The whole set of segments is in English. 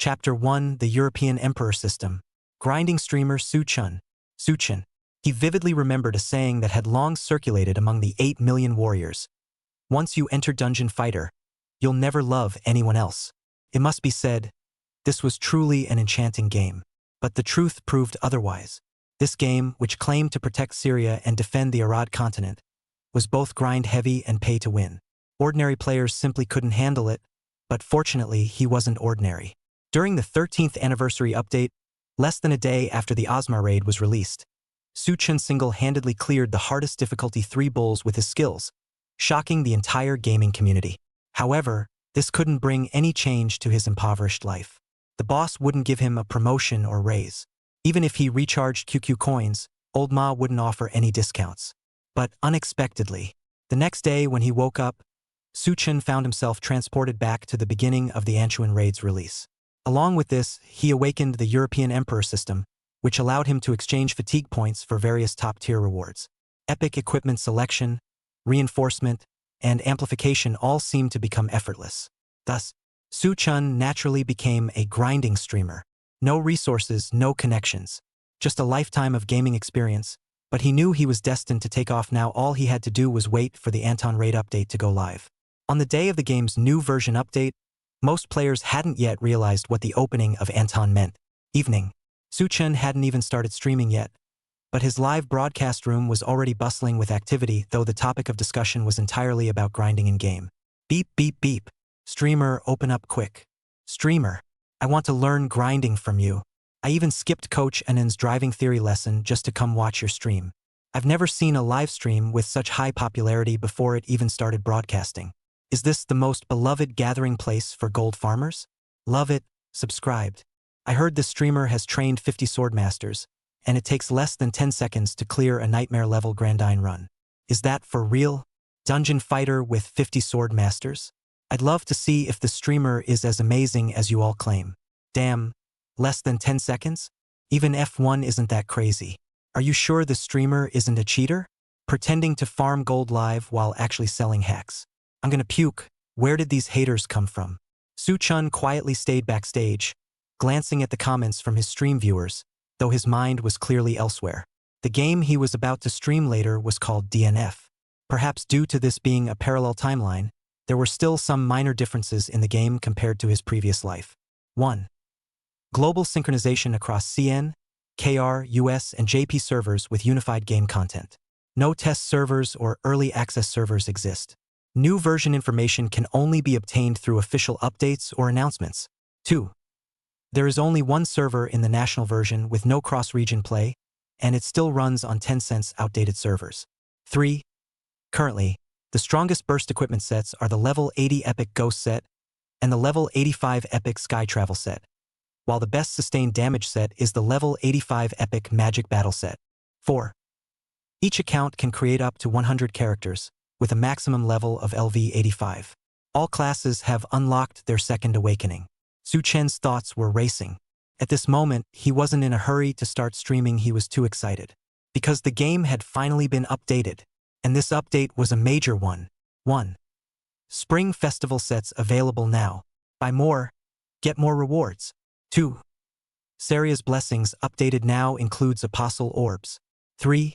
Chapter 1: The European Emperor System. Grinding streamer Su-chun. He vividly remembered a saying that had long circulated among the 8 million warriors. Once you enter Dungeon Fighter, you'll never love anyone else. It must be said, this was truly an enchanting game. But the truth proved otherwise. This game, which claimed to protect Syria and defend the Arad continent, was both grind-heavy and pay-to-win. Ordinary players simply couldn't handle it, but fortunately he wasn't ordinary. During the 13th anniversary update, less than a day after the Ozma raid was released, Su-chun single-handedly cleared the hardest difficulty 3 bulls with his skills, shocking the entire gaming community. However, this couldn't bring any change to his impoverished life. The boss wouldn't give him a promotion or raise. Even if he recharged QQ coins, Old Ma wouldn't offer any discounts. But unexpectedly, the next day when he woke up, Su-chun found himself transported back to the beginning of the Anchuan raid's release. Along with this, he awakened the European Emperor System, which allowed him to exchange fatigue points for various top-tier rewards. Epic equipment selection, reinforcement, and amplification all seemed to become effortless. Thus, Su-chun naturally became a grinding streamer. No resources, no connections. Just a lifetime of gaming experience, but he knew he was destined to take off now. All he had to do was wait for the Anton raid update to go live. On the day of the game's new version update, most players hadn't yet realized what the opening of Anton meant. Evening. Su-chun hadn't even started streaming yet, but his live broadcast room was already bustling with activity, though the topic of discussion was entirely about grinding in-game. Beep, beep, beep. Streamer, open up quick. Streamer, I want to learn grinding from you. I even skipped Coach Anon's driving theory lesson just to come watch your stream. I've never seen a live stream with such high popularity before it even started broadcasting. Is this the most beloved gathering place for gold farmers? Love it, subscribed. I heard this streamer has trained 50 swordmasters, and it takes less than 10 seconds to clear a nightmare-level Grandine run. Is that for real? Dungeon Fighter with 50 swordmasters? I'd love to see if the streamer is as amazing as you all claim. Damn, less than 10 seconds? Even F1 isn't that crazy. Are you sure the streamer isn't a cheater? Pretending to farm gold live while actually selling hacks. I'm gonna puke. Where did these haters come from? Su-chun quietly stayed backstage, glancing at the comments from his stream viewers, though his mind was clearly elsewhere. The game he was about to stream later was called DNF. Perhaps due to this being a parallel timeline, there were still some minor differences in the game compared to his previous life. 1. Global synchronization across CN, KR, US, and JP servers with unified game content. No test servers or early access servers exist. New version information can only be obtained through official updates or announcements. 2. There is only one server in the national version with no cross-region play, and it still runs on Tencent's outdated servers. 3. Currently, the strongest burst equipment sets are the level 80 Epic Ghost set and the level 85 Epic Sky Travel set, while the best sustained damage set is the level 85 Epic Magic Battle set. 4. Each account can create up to 100 characters, with a maximum level of LV 85. All classes have unlocked their second awakening. Su-chun's thoughts were racing. At this moment, he wasn't in a hurry to start streaming. He was too excited. Because the game had finally been updated. And this update was a major one. 1. Spring Festival sets available now. Buy more, get more rewards. 2. Saria's Blessings updated now includes Apostle Orbs. 3.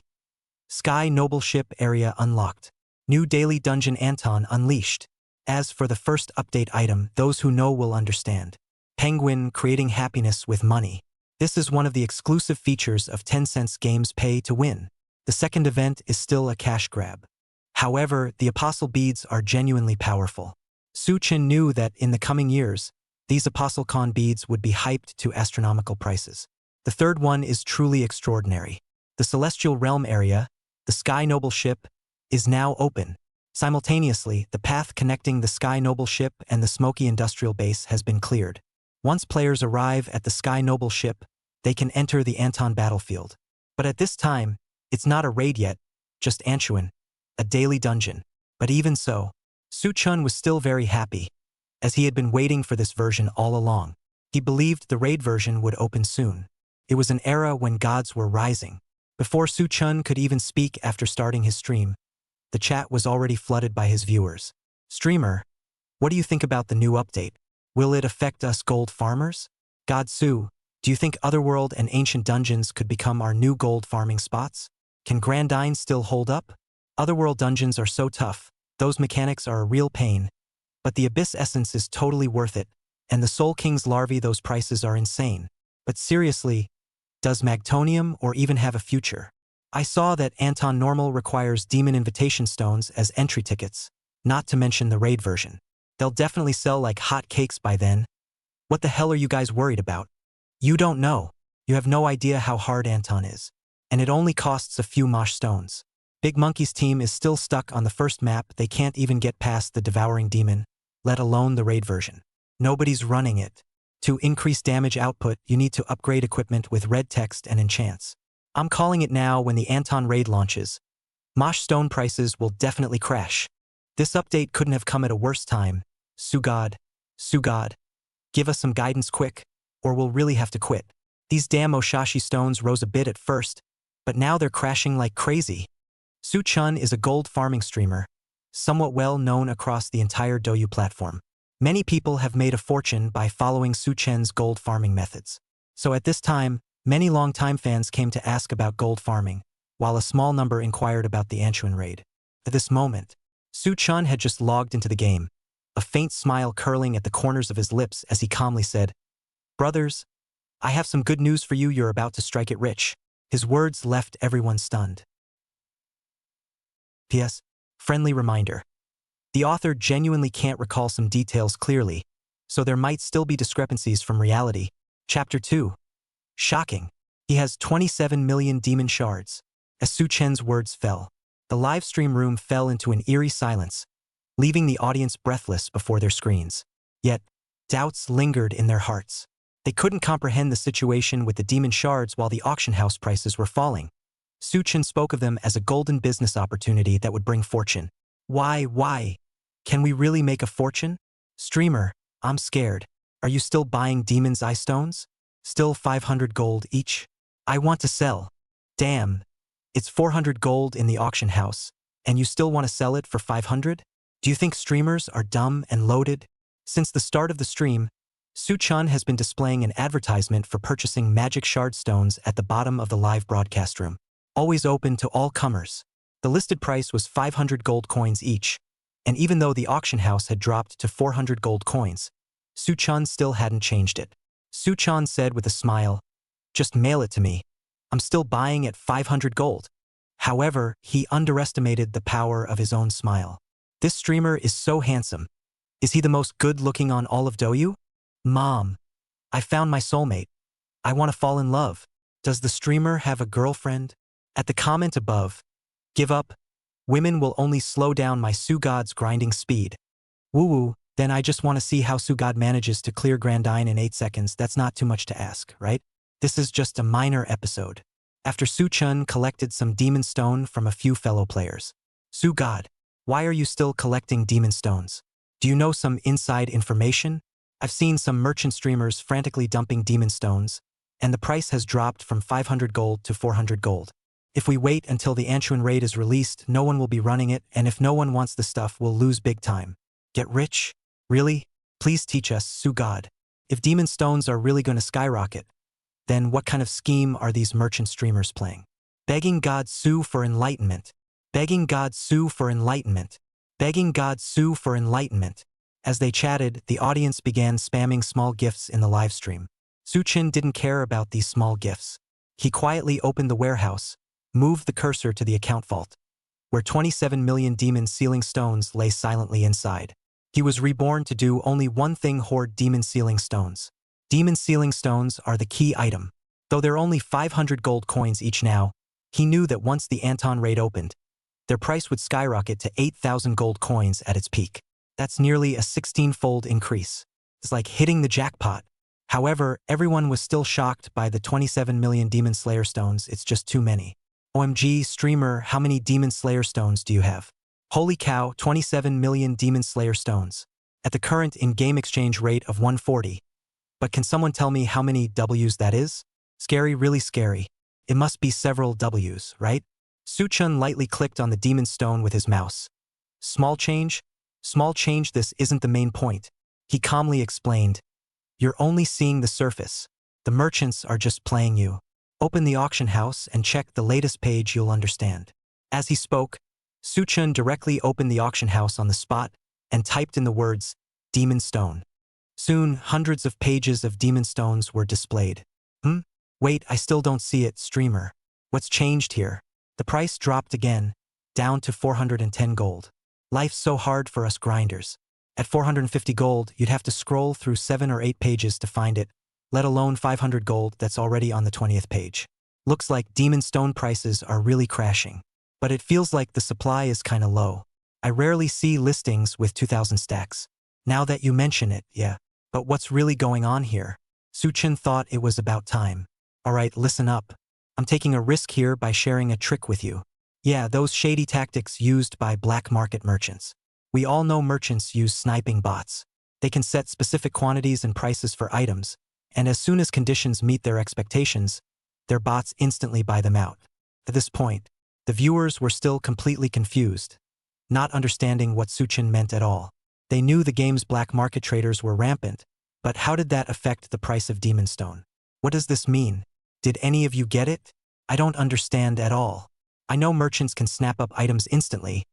Sky Noble Ship area unlocked. New daily dungeon Anton unleashed. As for the first update item, those who know will understand. Penguin creating happiness with money. This is one of the exclusive features of Tencent's games Pay to Win. The second event is still a cash grab. However, the Apostle Beads are genuinely powerful. Su-chun knew that in the coming years, these Apostle Con beads would be hyped to astronomical prices. The third one is truly extraordinary. The Celestial Realm area, the Sky Noble Ship, is now open. Simultaneously, the path connecting the Sky Noble Ship and the Smoky Industrial Base has been cleared. Once players arrive at the Sky Noble Ship, they can enter the Anton battlefield. But at this time, it's not a raid yet, just Anchuan, a daily dungeon. But even so, Su-chun was still very happy, as he had been waiting for this version all along. He believed the raid version would open soon. It was an era when gods were rising. Before Su-chun could even speak after starting his stream, the chat was already flooded by his viewers. Streamer, what do you think about the new update? Will it affect us gold farmers? God Su, do you think Otherworld and Ancient Dungeons could become our new gold farming spots? Can Grandine still hold up? Otherworld dungeons are so tough, those mechanics are a real pain, but the Abyss essence is totally worth it, and the Soul King's larvae, those prices are insane. But seriously, does Magtonium or even have a future? I saw that Anton Normal requires Demon Invitation Stones as entry tickets, not to mention the raid version. They'll definitely sell like hot cakes by then. What the hell are you guys worried about? You don't know. You have no idea how hard Anton is. And it only costs a few mosh stones. Big Monkey's team is still stuck on the first map. They can't even get past the Devouring Demon, let alone the raid version. Nobody's running it. To increase damage output, you need to upgrade equipment with red text and enchants. I'm calling it now. When the Anton raid launches, mosh stone prices will definitely crash. This update couldn't have come at a worse time. Sugod, give us some guidance quick, or we'll really have to quit. These damn Oshashi stones rose a bit at first, but now they're crashing like crazy. Su Chun is a gold farming streamer, somewhat well known across the entire Douyu platform. Many people have made a fortune by following Su Chen's gold farming methods. So at this time, many longtime fans came to ask about gold farming, while a small number inquired about the Anchuan raid. At this moment, Su Chun had just logged into the game, a faint smile curling at the corners of his lips as he calmly said, "Brothers, I have some good news for you. You're about to strike it rich." His words left everyone stunned. P.S. Friendly reminder. The author genuinely can't recall some details clearly, so there might still be discrepancies from reality. Chapter 2. Shocking. He has 27 million demon shards. As Su Chen's words fell, the livestream room fell into an eerie silence, leaving the audience breathless before their screens. Yet, doubts lingered in their hearts. They couldn't comprehend the situation with the demon shards while the auction house prices were falling. Su Chen spoke of them as a golden business opportunity that would bring fortune. Why? Can we really make a fortune? Streamer, I'm scared. Are you still buying Demon's Eye stones? Still 500 gold each? I want to sell. Damn. It's 400 gold in the auction house, and you still want to sell it for 500? Do you think streamers are dumb and loaded? Since the start of the stream, Su Chun has been displaying an advertisement for purchasing magic shard stones at the bottom of the live broadcast room, always open to all comers. The listed price was 500 gold coins each, and even though the auction house had dropped to 400 gold coins, Su Chun still hadn't changed it. Su Chun said with a smile, "Just mail it to me. I'm still buying at 500 gold. However, he underestimated the power of his own smile. This streamer is so handsome. Is he the most good-looking on all of Douyu? Mom, I found my soulmate. I want to fall in love. Does the streamer have a girlfriend? At the comment above, give up. Women will only slow down my Sugod's grinding speed. Woo-woo, then I just want to see how Sugod manages to clear Grandine in 8 seconds. That's not too much to ask, right? This is just a minor episode. After Su Chun collected some demon stone from a few fellow players. Sugod, why are you still collecting demon stones? Do you know some inside information? I've seen some merchant streamers frantically dumping demon stones, and the price has dropped from 500 gold to 400 gold. If we wait until the Anchuan raid is released, no one will be running it, and if no one wants the stuff, we'll lose big time. Get rich? Really? Please teach us, Sugod. If demon stones are really going to skyrocket, then what kind of scheme are these merchant streamers playing? Begging God Su for enlightenment. Begging God Su for enlightenment. Begging God Su for enlightenment. As they chatted, the audience began spamming small gifts in the livestream. Su Chen didn't care about these small gifts. He quietly opened the warehouse, moved the cursor to the account vault, where 27 million demon sealing stones lay silently inside. He was reborn to do only one thing: hoard demon sealing stones. Demon sealing stones are the key item. Though they're only 500 gold coins each now, he knew that once the Anton raid opened, their price would skyrocket to 8,000 gold coins at its peak. That's nearly a 16-fold increase. It's like hitting the jackpot. However, everyone was still shocked by the 27 million Demon Slayer stones. It's just too many. OMG, streamer, how many Demon Slayer stones do you have? Holy cow, 27 million Demon Slayer stones. At the current in-game exchange rate of 140. But can someone tell me how many Ws that is? Scary, really scary. It must be several Ws, right? Su Chun lightly clicked on the demon stone with his mouse. Small change? Small change, this isn't the main point. He calmly explained. You're only seeing the surface. The merchants are just playing you. Open the auction house and check the latest page, you'll understand. As he spoke, Suchun directly opened the auction house on the spot and typed in the words, Demon Stone. Soon, hundreds of pages of demon stones were displayed. Wait, I still don't see it, streamer. What's changed here? The price dropped again, down to 410 gold. Life's so hard for us grinders. At 450 gold, you'd have to scroll through 7 or 8 pages to find it, let alone 500 gold that's already on the 20th page. Looks like demon stone prices are really crashing. But it feels like the supply is kinda low. I rarely see listings with 2,000 stacks. Now that you mention it, yeah. But what's really going on here? Suchun thought it was about time. Alright, listen up. I'm taking a risk here by sharing a trick with you. Yeah, those shady tactics used by black market merchants. We all know merchants use sniping bots. They can set specific quantities and prices for items, and as soon as conditions meet their expectations, their bots instantly buy them out. At this point, the viewers were still completely confused, not understanding what Suchun meant at all. They knew the game's black market traders were rampant, but how did that affect the price of Demon Stone? What does this mean? Did any of you get it? I don't understand at all. I know merchants can snap up items instantly,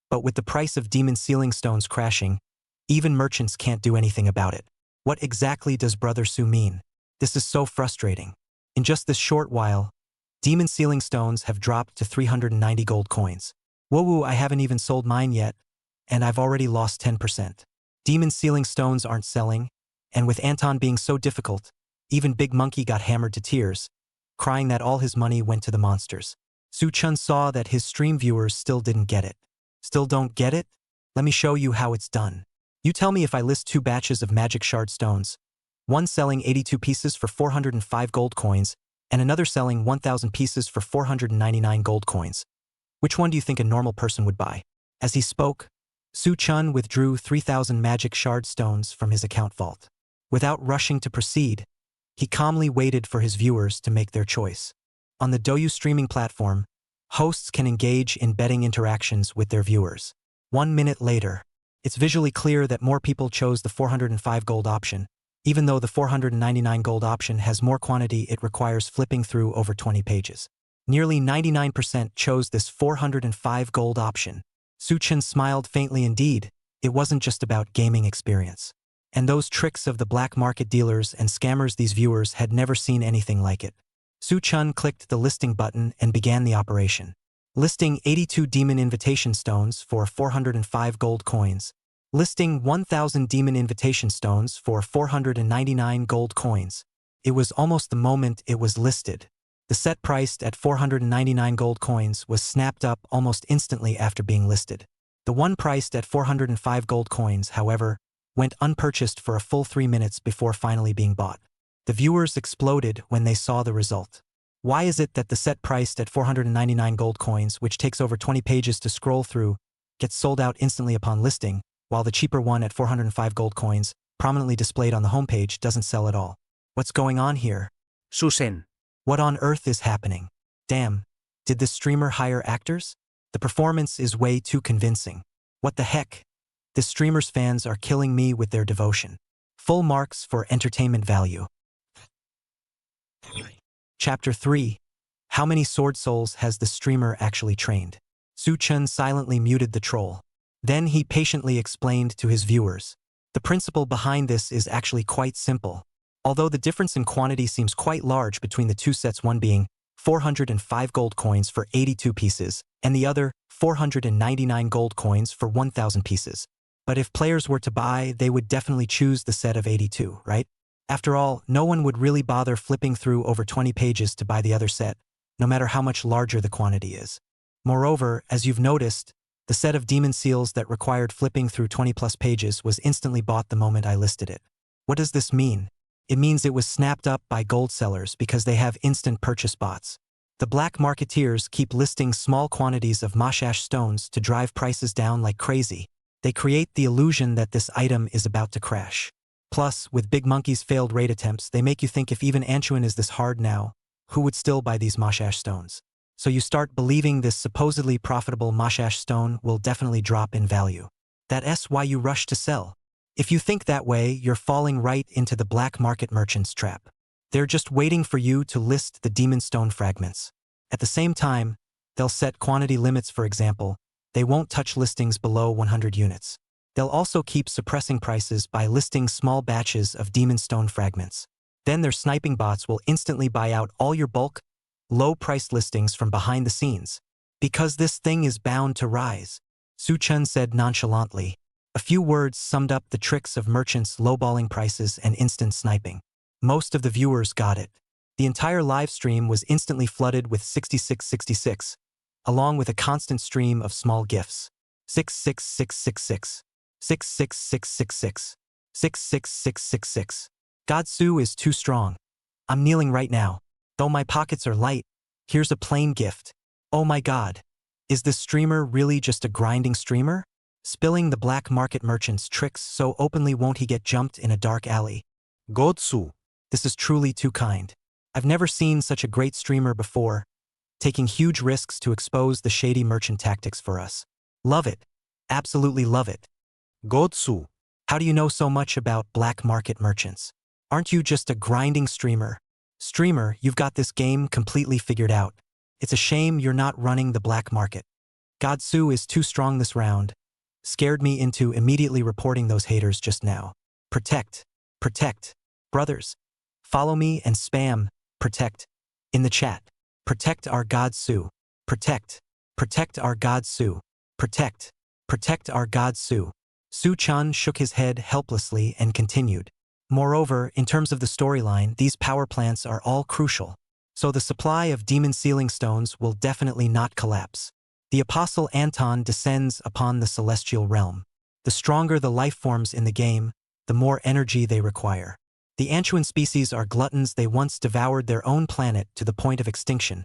but with the price of demon sealing stones crashing, even merchants can't do anything about it. What exactly does Brother Su mean? This is so frustrating. In just this short while, demon sealing stones have dropped to 390 gold coins. Whoa, I haven't even sold mine yet, and I've already lost 10%. Demon sealing stones aren't selling, and with Anton being so difficult, even Big Monkey got hammered to tears, crying that all his money went to the monsters. Suchun saw that his stream viewers still didn't get it. Still don't get it? Let me show you how it's done. You tell me if I list 2 batches of magic shard stones, one selling 82 pieces for 405 gold coins, and another selling 1,000 pieces for 499 gold coins. Which one do you think a normal person would buy? As he spoke, Suchun withdrew 3,000 magic shard stones from his account vault. Without rushing to proceed, he calmly waited for his viewers to make their choice. On the Douyu streaming platform, hosts can engage in betting interactions with their viewers. 1 minute later, it's visually clear that more people chose the 405 gold option, even though the 499 gold option has more quantity. It requires flipping through over 20 pages. Nearly 99% chose this 405 gold option. Suchun smiled faintly indeed. It wasn't just about gaming experience. And those tricks of the black market dealers and scammers, these viewers had never seen anything like it. Suchun clicked the listing button and began the operation. Listing 82 demon invitation stones for 405 gold coins. Listing 1,000 demon invitation stones for 499 gold coins. It was almost the moment it was listed. The set priced at 499 gold coins was snapped up almost instantly after being listed. The one priced at 405 gold coins, however, went unpurchased for a full 3 minutes before finally being bought. The viewers exploded when they saw the result. Why is it that the set priced at 499 gold coins, which takes over 20 pages to scroll through, gets sold out instantly upon listing, while the cheaper one at 405 gold coins, prominently displayed on the homepage, doesn't sell at all? What's going on here? Susen. What on earth is happening? Damn, did this streamer hire actors? The performance is way too convincing. What the heck? This streamer's fans are killing me with their devotion. Full marks for entertainment value. Chapter 3. How many sword souls has the streamer actually trained? Suchun silently muted the troll. Then he patiently explained to his viewers. The principle behind this is actually quite simple. Although the difference in quantity seems quite large between the two sets, one being 405 gold coins for 82 pieces, and the other 499 gold coins for 1,000 pieces. But if players were to buy, they would definitely choose the set of 82, right? After all, no one would really bother flipping through over 20 pages to buy the other set, no matter how much larger the quantity is. Moreover, as you've noticed, the set of demon seals that required flipping through 20+ pages was instantly bought the moment I listed it. What does this mean? It means it was snapped up by gold sellers because they have instant purchase bots. The black marketeers keep listing small quantities of Mashash stones to drive prices down like crazy. They create the illusion that this item is about to crash. Plus, with Big Monkey's failed raid attempts, they make you think if even Anton is this hard now, who would still buy these Mashash stones? So you start believing this supposedly profitable Mashash stone will definitely drop in value. That's why you rush to sell. If you think that way, you're falling right into the black market merchant's trap. They're just waiting for you to list the demon stone fragments. At the same time, they'll set quantity limits. For example, they won't touch listings below 100 units. They'll also keep suppressing prices by listing small batches of demon stone fragments. Then their sniping bots will instantly buy out all your bulk, low-priced listings from behind the scenes. Because this thing is bound to rise, Su-chun said nonchalantly. A few words summed up the tricks of merchants lowballing prices and instant sniping. Most of the viewers got it. The entire live stream was instantly flooded with 6666, along with a constant stream of small gifs. 66666, 66666, 66666. Godsu is too strong. I'm kneeling right now. Though my pockets are light, here's a plain gift. Oh my god. Is this streamer really just a grinding streamer? Spilling the black market merchant's tricks so openly, won't he get jumped in a dark alley? Godsu. This is truly too kind. I've never seen such a great streamer before, taking huge risks to expose the shady merchant tactics for us. Love it. Absolutely love it. Godsu. How do you know so much about black market merchants? Aren't you just a grinding streamer? Streamer, you've got this game completely figured out. It's a shame you're not running the black market. Godsu is too strong this round. Scared me into immediately reporting those haters just now. Protect. Protect. Brothers. Follow me and spam protect in the chat. Protect our Godsu. Protect. Protect our Godsu. Protect. Protect our Godsu. Su-chan shook his head helplessly and continued. Moreover, in terms of the storyline, these power plants are all crucial. So the supply of demon sealing stones will definitely not collapse. The apostle Anton descends upon the celestial realm. The stronger the life forms in the game, the more energy they require. The Anchuan species are gluttons. They once devoured their own planet to the point of extinction,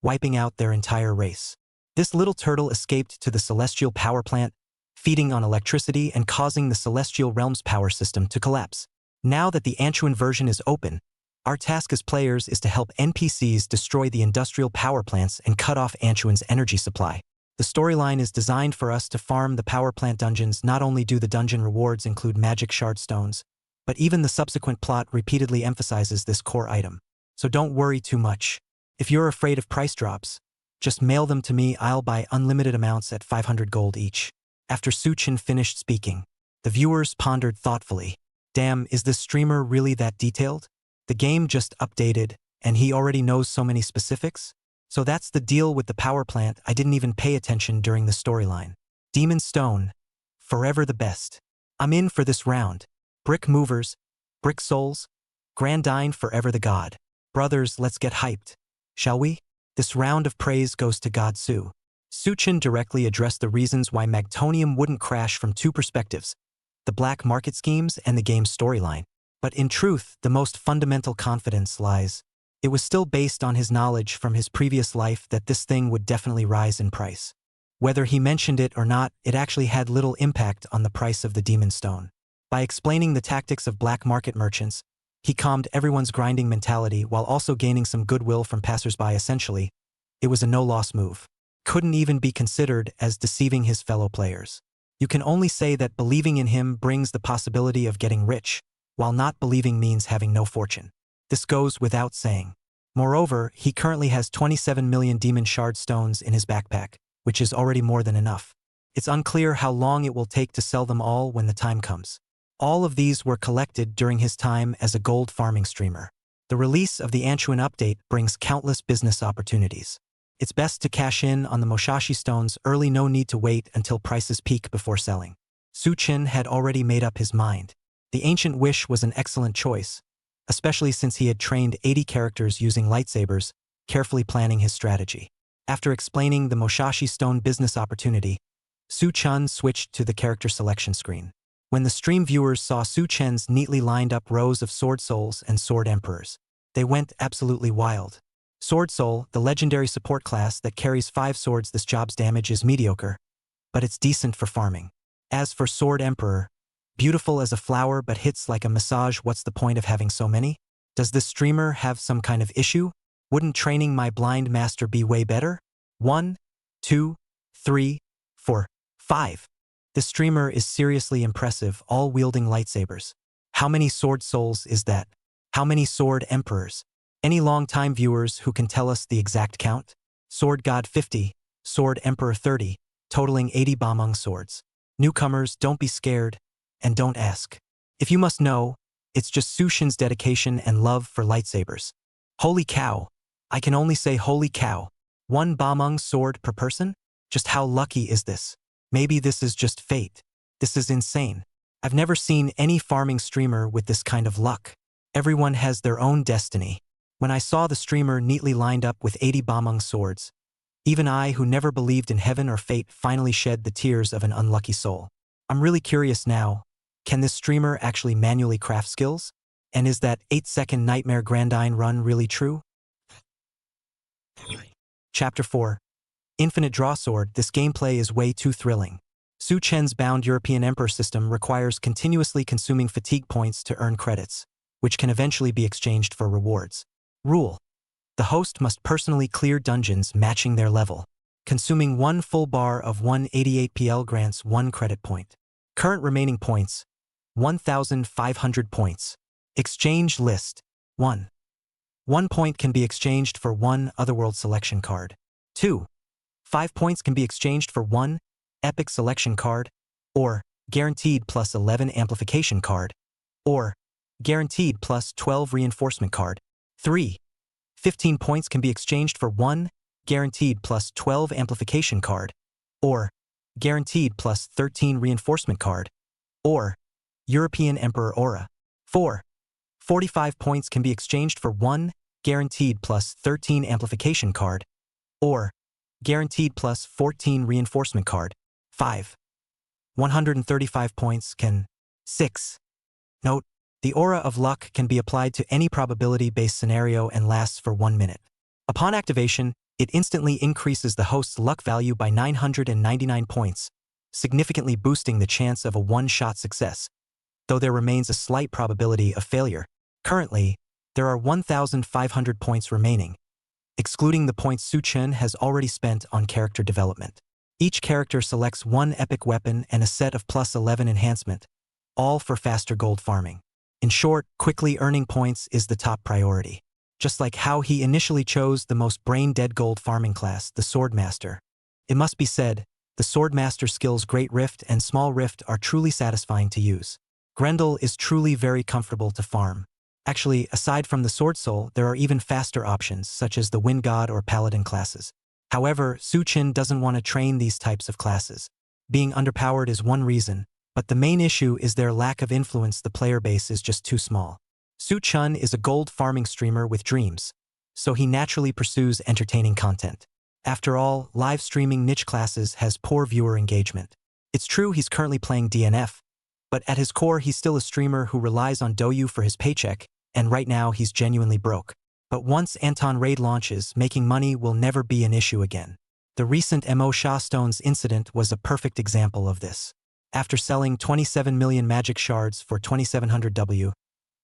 wiping out their entire race. This little turtle escaped to the celestial power plant, feeding on electricity and causing the celestial realm's power system to collapse. Now that the Anchuan version is open, our task as players is to help NPCs destroy the industrial power plants and cut off Anchuan's energy supply. The storyline is designed for us to farm the power plant dungeons. Not only do the dungeon rewards include magic shard stones, but even the subsequent plot repeatedly emphasizes this core item. So don't worry too much. If you're afraid of price drops, just mail them to me. I'll buy unlimited amounts at 500 gold each. After Su-chan finished speaking, the viewers pondered thoughtfully. Damn, is this streamer really that detailed? The game just updated, and he already knows so many specifics? So that's the deal with the power plant. I didn't even pay attention during the storyline. Demon Stone. Forever the best. I'm in for this round. Brick movers. Brick souls. Grandine forever the god. Brothers, let's get hyped. Shall we? This round of praise goes to Godsu. Su-chan directly addressed the reasons why Magtonium wouldn't crash from two perspectives: the black market schemes and the game's storyline. But in truth, the most fundamental confidence lies. It was still based on his knowledge from his previous life that this thing would definitely rise in price. Whether he mentioned it or not, it actually had little impact on the price of the Demon Stone. By explaining the tactics of black market merchants, he calmed everyone's grinding mentality while also gaining some goodwill from passersby. Essentially, it was a no-loss move. Couldn't even be considered as deceiving his fellow players. You can only say that believing in him brings the possibility of getting rich, while not believing means having no fortune. This goes without saying. Moreover, he currently has 27 million demon shard stones in his backpack, which is already more than enough. It's unclear how long it will take to sell them all when the time comes. All of these were collected during his time as a gold farming streamer. The release of the Anchuan update brings countless business opportunities. It's best to cash in on the Moshashi stones early. No need to wait until prices peak before selling. Su-chan had already made up his mind. The ancient wish was an excellent choice, especially since he had trained 80 characters using lightsabers, carefully planning his strategy. After explaining the Moshashi stone business opportunity, Su-chan switched to the character selection screen. When the stream viewers saw Su-chan's neatly lined up rows of Sword Souls and Sword Emperors, they went absolutely wild. Sword Soul, the legendary support class that carries 5 swords. This job's damage is mediocre, but it's decent for farming. As for Sword Emperor, beautiful as a flower but hits like a massage. What's the point of having so many? Does this streamer have some kind of issue? Wouldn't training my blind master be way better? 1, 2, 3, 4, 5. The streamer is seriously impressive, all wielding lightsabers. How many sword souls is that? How many sword emperors? Any long-time viewers who can tell us the exact count? Sword God 50, Sword Emperor 30, totaling 80 Bamang swords. Newcomers, don't be scared, and don't ask. If you must know, it's just Sushin's dedication and love for lightsabers. Holy cow! I can only say holy cow. 1 Bamang sword per person? Just how lucky is this? Maybe this is just fate. This is insane. I've never seen any farming streamer with this kind of luck. Everyone has their own destiny. When I saw the streamer neatly lined up with 80 Bamang swords, even I, who never believed in heaven or fate, finally shed the tears of an unlucky soul. I'm really curious now, can this streamer actually manually craft skills? And is that 8-second Nightmare Grandine run really true? Chapter 4. Infinite Draw Sword. This gameplay is way too thrilling. Su Chen's bound European Emperor system requires continuously consuming fatigue points to earn credits, which can eventually be exchanged for rewards. Rule: the host must personally clear dungeons matching their level. Consuming 1 full bar of 188 PL grants 1 credit point. Current remaining points: 1,500 points. Exchange list: 1. 1 point can be exchanged for 1 Otherworld selection card. 2. 5 points can be exchanged for 1 Epic selection card, or guaranteed plus 11 amplification card, or guaranteed plus 12 reinforcement card. 3. 15 points can be exchanged for 1 guaranteed plus 12 amplification card, or guaranteed plus 13 reinforcement card, or European Emperor Aura. 4. 45 points can be exchanged for 1 guaranteed plus 13 amplification card, or guaranteed plus 14 reinforcement card. 5. 135 points can. 6. Note: the Aura of Luck can be applied to any probability-based scenario and lasts for 1 minute. Upon activation, it instantly increases the host's luck value by 999 points, significantly boosting the chance of a one-shot success, though there remains a slight probability of failure. Currently, there are 1,500 points remaining, excluding the points Su Chen has already spent on character development. Each character selects 1 epic weapon and a set of plus 11 enhancement, all for faster gold farming. In short, quickly earning points is the top priority. Just like how he initially chose the most brain-dead gold farming class, the Swordmaster. It must be said, the Swordmaster skills Great Rift and Small Rift are truly satisfying to use. Grendel is truly very comfortable to farm. Actually, aside from the Sword Soul, there are even faster options, such as the Wind God or Paladin classes. However, Su Chen doesn't want to train these types of classes. Being underpowered is one reason, but the main issue is their lack of influence. The player base is just too small. Su Chen is a gold farming streamer with dreams, so he naturally pursues entertaining content. After all, live streaming niche classes has poor viewer engagement. It's true he's currently playing DNF, but at his core he's still a streamer who relies on Douyu for his paycheck, and right now he's genuinely broke. But once Anton Raid launches, making money will never be an issue again. The recent Mo Sha Stones incident was a perfect example of this. After selling 27 million magic shards for 2,700 W,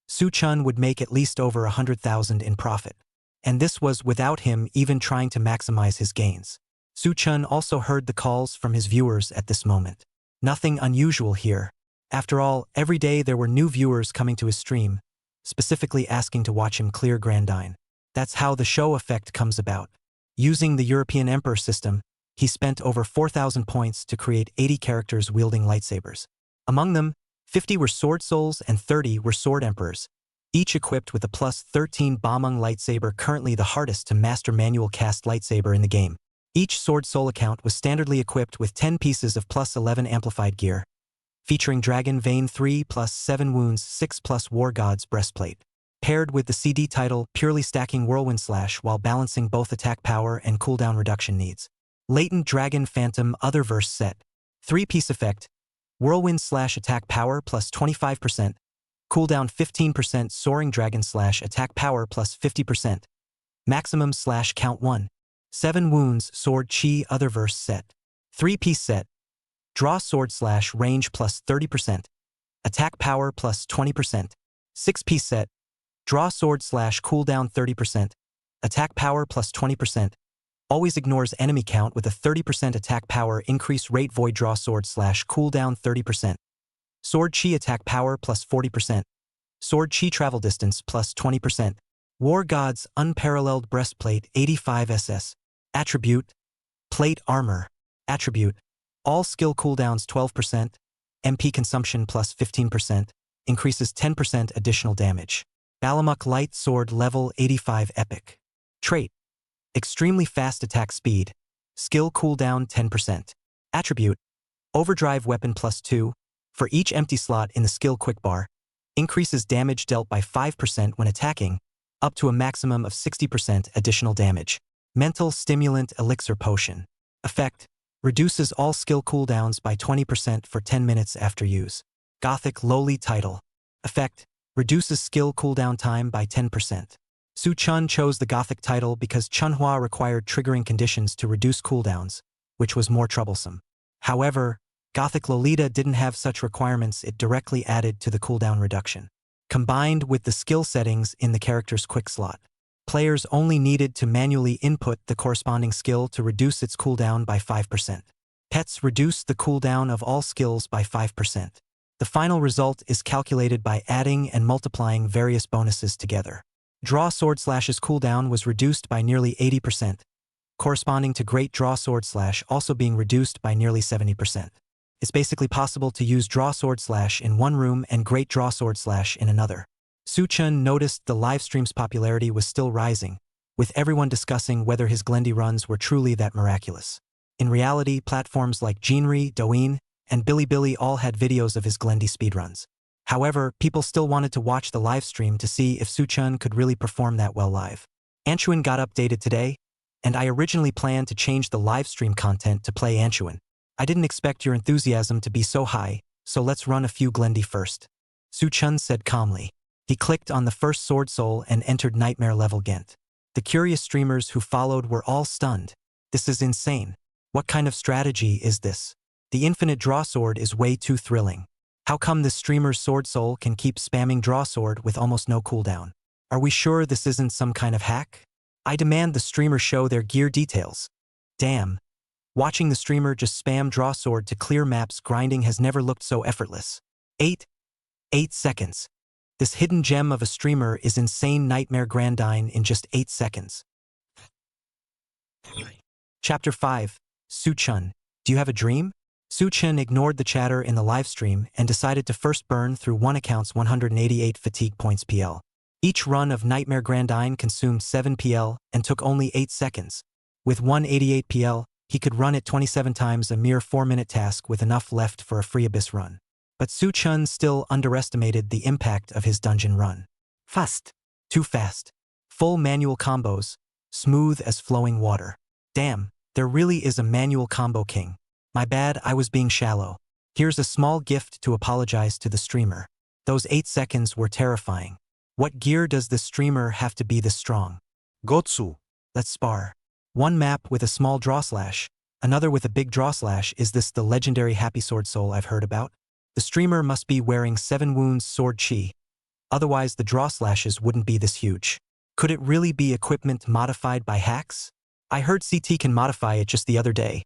Su Chen would make at least over 100,000 in profit. And this was without him even trying to maximize his gains. Su Chen also heard the calls from his viewers at this moment. Nothing unusual here. After all, every day there were new viewers coming to his stream, specifically asking to watch him clear Grandine. That's how the show effect comes about. Using the European Emperor system, he spent over 4,000 points to create 80 characters wielding lightsabers. Among them, 50 were Sword Souls and 30 were Sword Emperors, each equipped with a plus 13 Bamang lightsaber, currently the hardest to master manual cast lightsaber in the game. Each Sword Soul account was standardly equipped with 10 pieces of plus 11 amplified gear, featuring Dragon Vein 3 plus 7 wounds 6 plus War God's breastplate, paired with the CD title, purely stacking Whirlwind Slash while balancing both attack power and cooldown reduction needs. Latent Dragon Phantom Otherverse set, 3-piece effect, Whirlwind Slash attack power plus 25%, cooldown 15%, Soaring Dragon Slash attack power plus 50%, maximum slash count 1, 7 wounds Sword Chi Otherverse set, 3-piece set, Draw Sword Slash range plus 30%, attack power plus 20%, 6-piece set, Draw Sword Slash cooldown 30%, attack power plus 20%, Always ignores enemy count with a 30% attack power increase rate void draw sword slash cooldown 30%. Sword chi attack power plus 40%. Sword chi travel distance plus 20%. War God's unparalleled breastplate 85 SS. Attribute. Plate armor. Attribute. All skill cooldowns 12%. MP consumption plus 15%. Increases 10% additional damage. Balamuk light sword level 85 epic. Trait. Extremely fast attack speed. Skill cooldown 10%. Attribute. Overdrive weapon plus 2. For each empty slot in the skill quickbar. Increases damage dealt by 5% when attacking, up to a maximum of 60% additional damage. Mental stimulant elixir potion. Effect. Reduces all skill cooldowns by 20% for 10 minutes after use. Gothic lowly title. Effect. Reduces skill cooldown time by 10%. Su Chun chose the Gothic title because Chunhua required triggering conditions to reduce cooldowns, which was more troublesome. However, Gothic Lolita didn't have such requirements. It directly added to the cooldown reduction. Combined with the skill settings in the character's quick slot, players only needed to manually input the corresponding skill to reduce its cooldown by 5%. Pets reduce the cooldown of all skills by 5%. The final result is calculated by adding and multiplying various bonuses together. Draw sword slash's cooldown was reduced by nearly 80%, corresponding to Great Draw Sword Slash also being reduced by nearly 70%. It's basically possible to use Draw Sword Slash in one room and Great Draw Sword Slash in another. Su Chun noticed the livestream's popularity was still rising, with everyone discussing whether his Glendy runs were truly that miraculous. In reality, platforms like Jinri, Douyin, and Bilibili all had videos of his Glendy speedruns. However, people still wanted to watch the livestream to see if Su Chun could really perform that well live. Anchuan got updated today, and I originally planned to change the livestream content to play Anchuan. I didn't expect your enthusiasm to be so high, so let's run a few Glendy first. Su Chun said calmly. He clicked on the first Sword Soul and entered Nightmare level Gent. The curious streamers who followed were all stunned. This is insane. What kind of strategy is this? The infinite draw sword is way too thrilling. How come this streamer's Sword Soul can keep spamming draw sword with almost no cooldown? Are we sure this isn't some kind of hack? I demand the streamer show their gear details. Damn. Watching the streamer just spam draw sword to clear maps grinding has never looked so effortless. 8 seconds. This hidden gem of a streamer is insane Nightmare Grandine in just 8 seconds. Chapter 5. Su Chun. Do you have a dream? Su Chun ignored the chatter in the livestream and decided to first burn through one account's 188 fatigue points PL. Each run of Nightmare Grandine consumed 7 PL and took only 8 seconds. With 188 PL, he could run it 27 times, a mere 4-minute task with enough left for a free Abyss run. But Su Chun still underestimated the impact of his dungeon run. Fast. Too fast. Full manual combos, smooth as flowing water. Damn, there really is a manual combo king. My bad, I was being shallow. Here's a small gift to apologize to the streamer. Those 8 seconds were terrifying. What gear does the streamer have to be this strong? Gotsu. Let's spar. One map with a small draw slash, another with a big draw slash. Is this the legendary Happy Sword Soul I've heard about? The streamer must be wearing 7 wounds sword chi. Otherwise the draw slashes wouldn't be this huge. Could it really be equipment modified by hacks? I heard CT can modify it just the other day.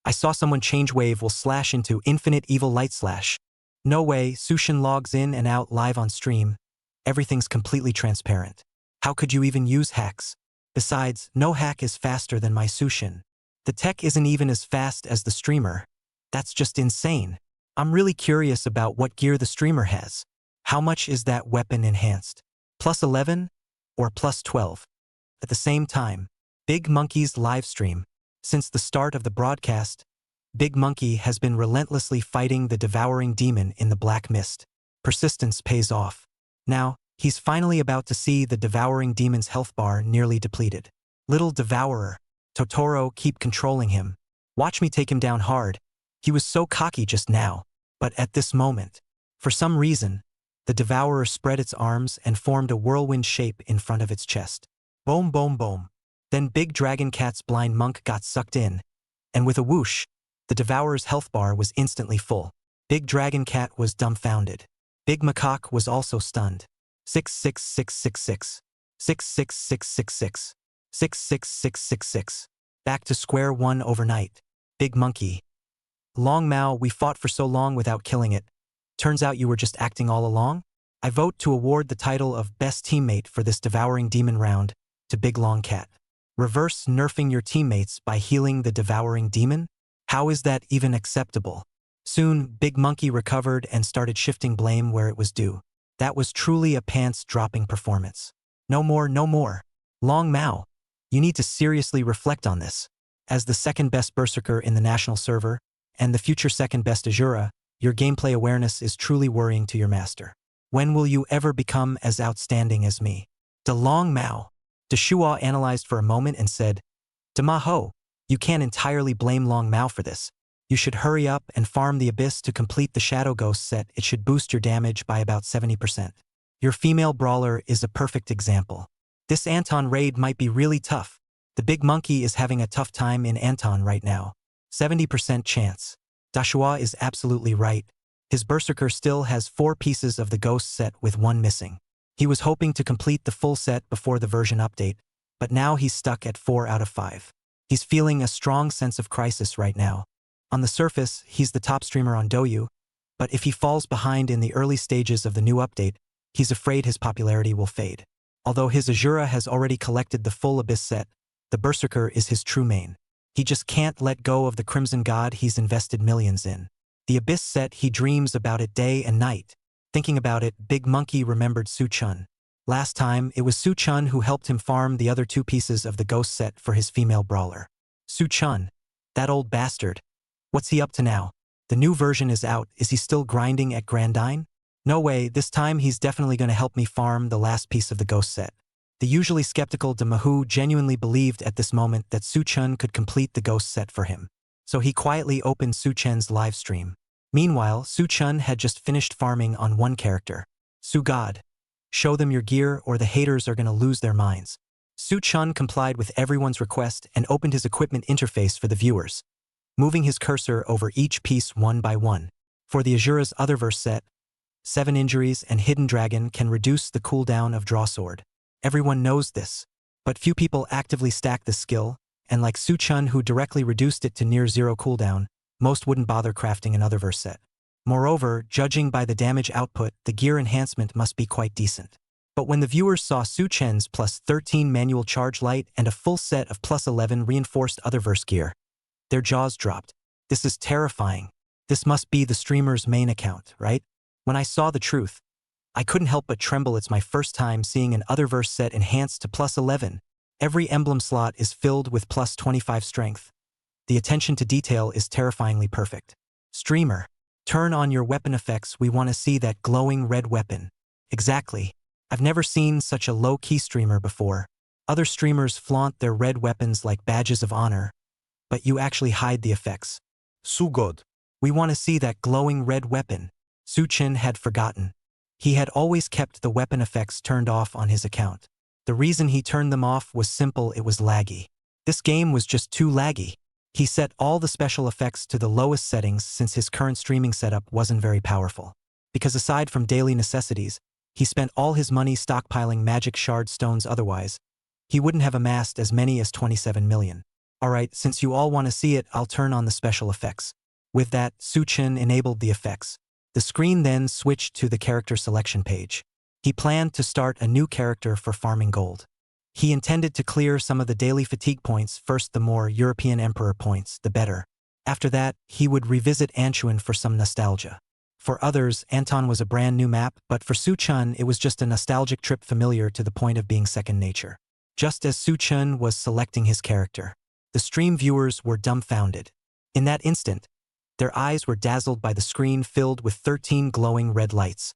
I saw someone change wave will slash into infinite evil light slash. No way. Sushin logs in and out live on stream. Everything's completely transparent. How could you even use hacks? Besides, no hack is faster than my Sushin. The tech isn't even as fast as the streamer. That's just insane. I'm really curious about what gear the streamer has. How much is that weapon enhanced? Plus 11? Or plus 12? At the same time, Big Monkey's livestream. Since the start of the broadcast, Big Monkey has been relentlessly fighting the devouring demon in the black mist. Persistence pays off. Now, he's finally about to see the devouring demon's health bar nearly depleted. Little devourer. Totoro, keep controlling him. Watch me take him down hard. He was so cocky just now. But at this moment, for some reason, the devourer spread its arms and formed a whirlwind shape in front of its chest. Boom, boom, boom. Then Big Dragon Cat's blind monk got sucked in, and with a whoosh, the devourer's health bar was instantly full. Big Dragon Cat was dumbfounded. Big Macaque was also stunned. 66666. 66666. 66666. Back to square one overnight. Big monkey. Long Mao, we fought for so long without killing it. Turns out you were just acting all along? I vote to award the title of Best Teammate for this devouring demon round to Big Long Cat. Reverse nerfing your teammates by healing the devouring demon? How is that even acceptable? Soon, Big Monkey recovered and started shifting blame where it was due. That was truly a pants-dropping performance. No more, no more. Long Mao, you need to seriously reflect on this. As the second-best berserker in the national server, and the future second-best Azura, your gameplay awareness is truly worrying to your master. When will you ever become as outstanding as me? De Long Mao. De Shuo analyzed for a moment and said, De Ma Ho, you can't entirely blame Long Mao for this. You should hurry up and farm the Abyss to complete the Shadow Ghost set. It should boost your damage by about 70%. Your female brawler is a perfect example. This Anton raid might be really tough. The Big Monkey is having a tough time in Anton right now. 70% chance. Dashua is absolutely right. His berserker still has 4 pieces of the Ghost set with 1 missing. He was hoping to complete the full set before the version update, but now he's stuck at 4 out of 5. He's feeling a strong sense of crisis right now. On the surface, he's the top streamer on Douyu, but if he falls behind in the early stages of the new update, he's afraid his popularity will fade. Although his Azura has already collected the full Abyss set, the berserker is his true main. He just can't let go of the Crimson God he's invested millions in. The Abyss set, he dreams about it day and night. Thinking about it, Big Monkey remembered Su Chun. Last time, it was Su Chun who helped him farm the other 2 pieces of the Ghost set for his female brawler. Su Chun. That old bastard. What's he up to now? The new version is out. Is he still grinding at Grandine? No way, this time he's definitely going to help me farm the last piece of the Ghost set. The usually skeptical De Mahu genuinely believed at this moment that Su Chun could complete the Ghost set for him. So he quietly opened Su Chen's live stream. Meanwhile, Su Chun had just finished farming on one character. Su God. Show them your gear or the haters are going to lose their minds. Su Chun complied with everyone's request and opened his equipment interface for the viewers, moving his cursor over each piece one by one. For the Azura's Otherverse set, 7 injuries and Hidden Dragon can reduce the cooldown of Draw Sword. Everyone knows this, but few people actively stack this skill, and like Su Chun who directly reduced it to near 0 cooldown, most wouldn't bother crafting an Otherverse set. Moreover, judging by the damage output, the gear enhancement must be quite decent. But when the viewers saw Su Chen's plus 13 manual charge light and a full set of plus 11 reinforced Otherverse gear, their jaws dropped. This is terrifying. This must be the streamer's main account, right? When I saw the truth, I couldn't help but tremble. It's my first time seeing an Otherverse set enhanced to plus 11. Every emblem slot is filled with plus 25 strength. The attention to detail is terrifyingly perfect. Streamer, turn on your weapon effects. We want to see that glowing red weapon. Exactly. I've never seen such a low-key streamer before. Other streamers flaunt their red weapons like badges of honor, but you actually hide the effects. Sugod. We want to see that glowing red weapon. Su Chen had forgotten. He had always kept the weapon effects turned off on his account. The reason he turned them off was simple. It was laggy. This game was just too laggy. He set all the special effects to the lowest settings since his current streaming setup wasn't very powerful. Because aside from daily necessities, he spent all his money stockpiling magic shard stones. Otherwise, he wouldn't have amassed as many as 27 million. Alright, since you all want to see it, I'll turn on the special effects. With that, Su Chen enabled the effects. The screen then switched to the character selection page. He planned to start a new character for farming gold. He intended to clear some of the daily fatigue points first. The more European Emperor points, the better. After that, he would revisit Anchuan for some nostalgia. For others, Anton was a brand new map, but for Su Chun it was just a nostalgic trip familiar to the point of being second nature. Just as Su Chun was selecting his character, the stream viewers were dumbfounded. In that instant, their eyes were dazzled by the screen filled with 13 glowing red lights.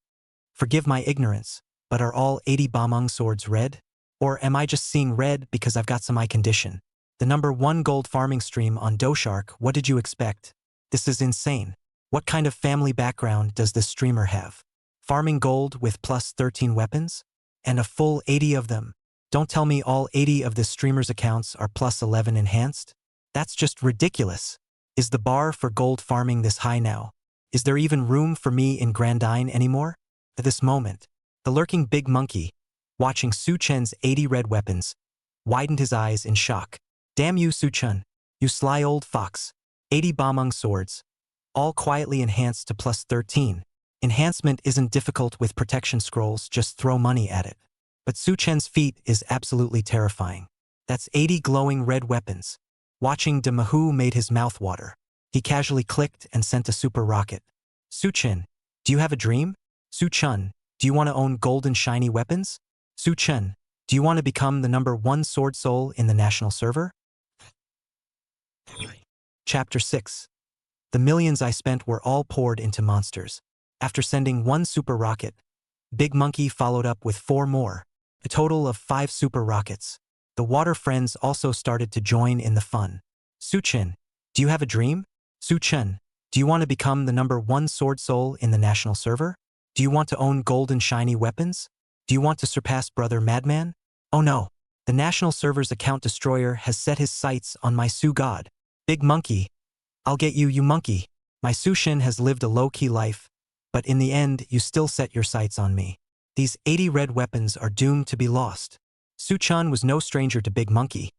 Forgive my ignorance, but are all 80 Bameng swords red? Or am I just seeing red because I've got some eye condition? The #1 gold farming stream on DoShark, what did you expect? This is insane. What kind of family background does this streamer have? Farming gold with plus 13 weapons? And a full 80 of them? Don't tell me all 80 of this streamer's accounts are plus 11 enhanced? That's just ridiculous. Is the bar for gold farming this high now? Is there even room for me in Grandine anymore? At this moment, the lurking Big Monkey, watching Su Chen's 80 red weapons, widened his eyes in shock. Damn you, Su-chun. You sly old fox. 80 Bamung swords. All quietly enhanced to plus 13. Enhancement isn't difficult with protection scrolls, just throw money at it. But Su-chen's feat is absolutely terrifying. That's 80 glowing red weapons. Watching Mahu made his mouth water. He casually clicked and sent a super rocket. Su-chen, do you have a dream? Su-chun, do you want to own golden shiny weapons? Su-chen, do you want to become the #1 sword soul in the national server? Chapter 6. The millions I spent were all poured into monsters. After sending 1 super rocket, Big Monkey followed up with 4 more, a total of 5 super rockets. The water friends also started to join in the fun. Su-chen, do you have a dream? Su-chen, do you want to become the #1 sword soul in the national server? Do you want to own golden shiny weapons? Do you want to surpass Brother Madman? Oh no, the national server's account destroyer has set his sights on my Su-god. Big Monkey, I'll get you, you monkey. My Su-shin has lived a low-key life, but in the end, you still set your sights on me. These 80 red weapons are doomed to be lost. Su-chun was no stranger to Big Monkey,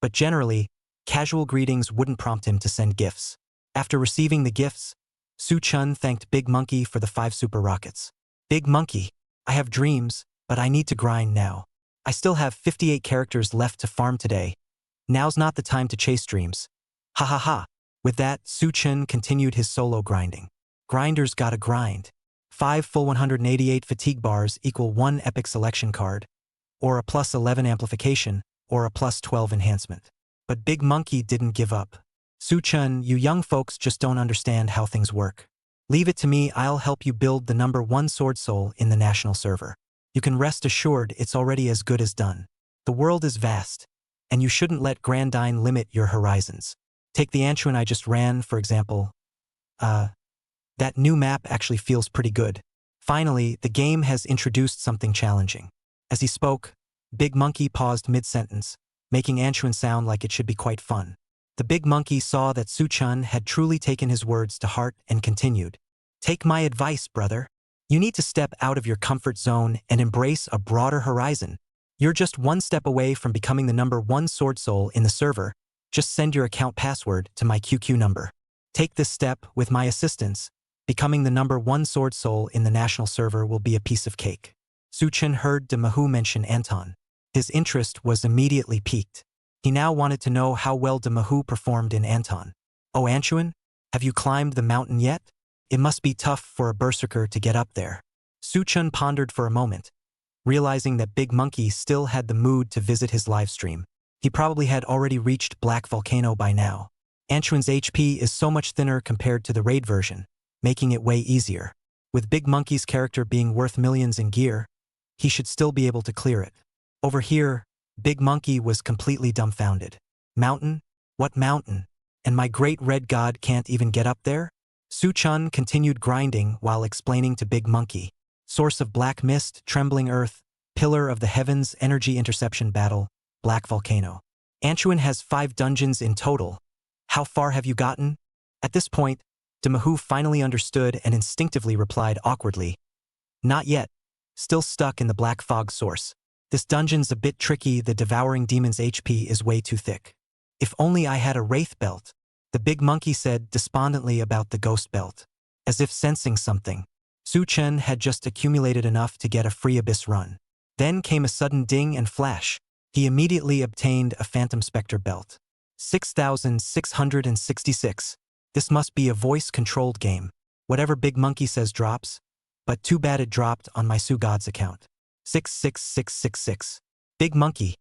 but generally, casual greetings wouldn't prompt him to send gifts. After receiving the gifts, Su-chun thanked Big Monkey for the 5 super rockets. Big Monkey, I have dreams, but I need to grind now. I still have 58 characters left to farm today. Now's not the time to chase dreams. Ha ha ha. With that, Su-chun continued his solo grinding. Grinders gotta grind. 5 full 188 fatigue bars equal 1 epic selection card, or a plus 11 amplification, or a plus 12 enhancement. But Big Monkey didn't give up. Su-chun, you young folks just don't understand how things work. Leave it to me, I'll help you build the #1 sword soul in the national server. You can rest assured it's already as good as done. The world is vast, and you shouldn't let Grandine limit your horizons. Take the Antuan I just ran, for example. That new map actually feels pretty good. Finally, the game has introduced something challenging. As he spoke, Big Monkey paused mid-sentence, making Antuan sound like it should be quite fun. The Big Monkey saw that Su-chun had truly taken his words to heart and continued. Take my advice, brother. You need to step out of your comfort zone and embrace a broader horizon. You're just 1 step away from becoming the #1 sword soul in the server. Just send your account password to my QQ number. Take this step with my assistance. Becoming the #1 sword soul in the national server will be a piece of cake. Su-chun heard Mahu mention Anton. His interest was immediately piqued. He now wanted to know how well Mahu performed in Anton. Oh Antuan, have you climbed the mountain yet? It must be tough for a berserker to get up there. Su-chun pondered for a moment, realizing that Big Monkey still had the mood to visit his livestream. He probably had already reached Black Volcano by now. Antuan's HP is so much thinner compared to the raid version, making it way easier. With Big Monkey's character being worth millions in gear, he should still be able to clear it. Over here, Big Monkey was completely dumbfounded. Mountain? What mountain? And my great red god can't even get up there? Su-chun continued grinding while explaining to Big Monkey. Source of black mist, trembling earth, pillar of the heavens, energy interception battle, Black Volcano. Antuan has 5 dungeons in total. How far have you gotten? At this point, Mahu finally understood and instinctively replied awkwardly. Not yet. Still stuck in the black fog source. This dungeon's a bit tricky, the devouring demon's HP is way too thick. If only I had a wraith belt, the Big Monkey said despondently about the ghost belt. As if sensing something, Su-chun had just accumulated enough to get a free abyss run. Then came a sudden ding and flash. He immediately obtained a Phantom Spectre belt. 6,666. This must be a voice-controlled game. Whatever Big Monkey says drops, but too bad it dropped on my Su-god's account. 66666. Big Monkey.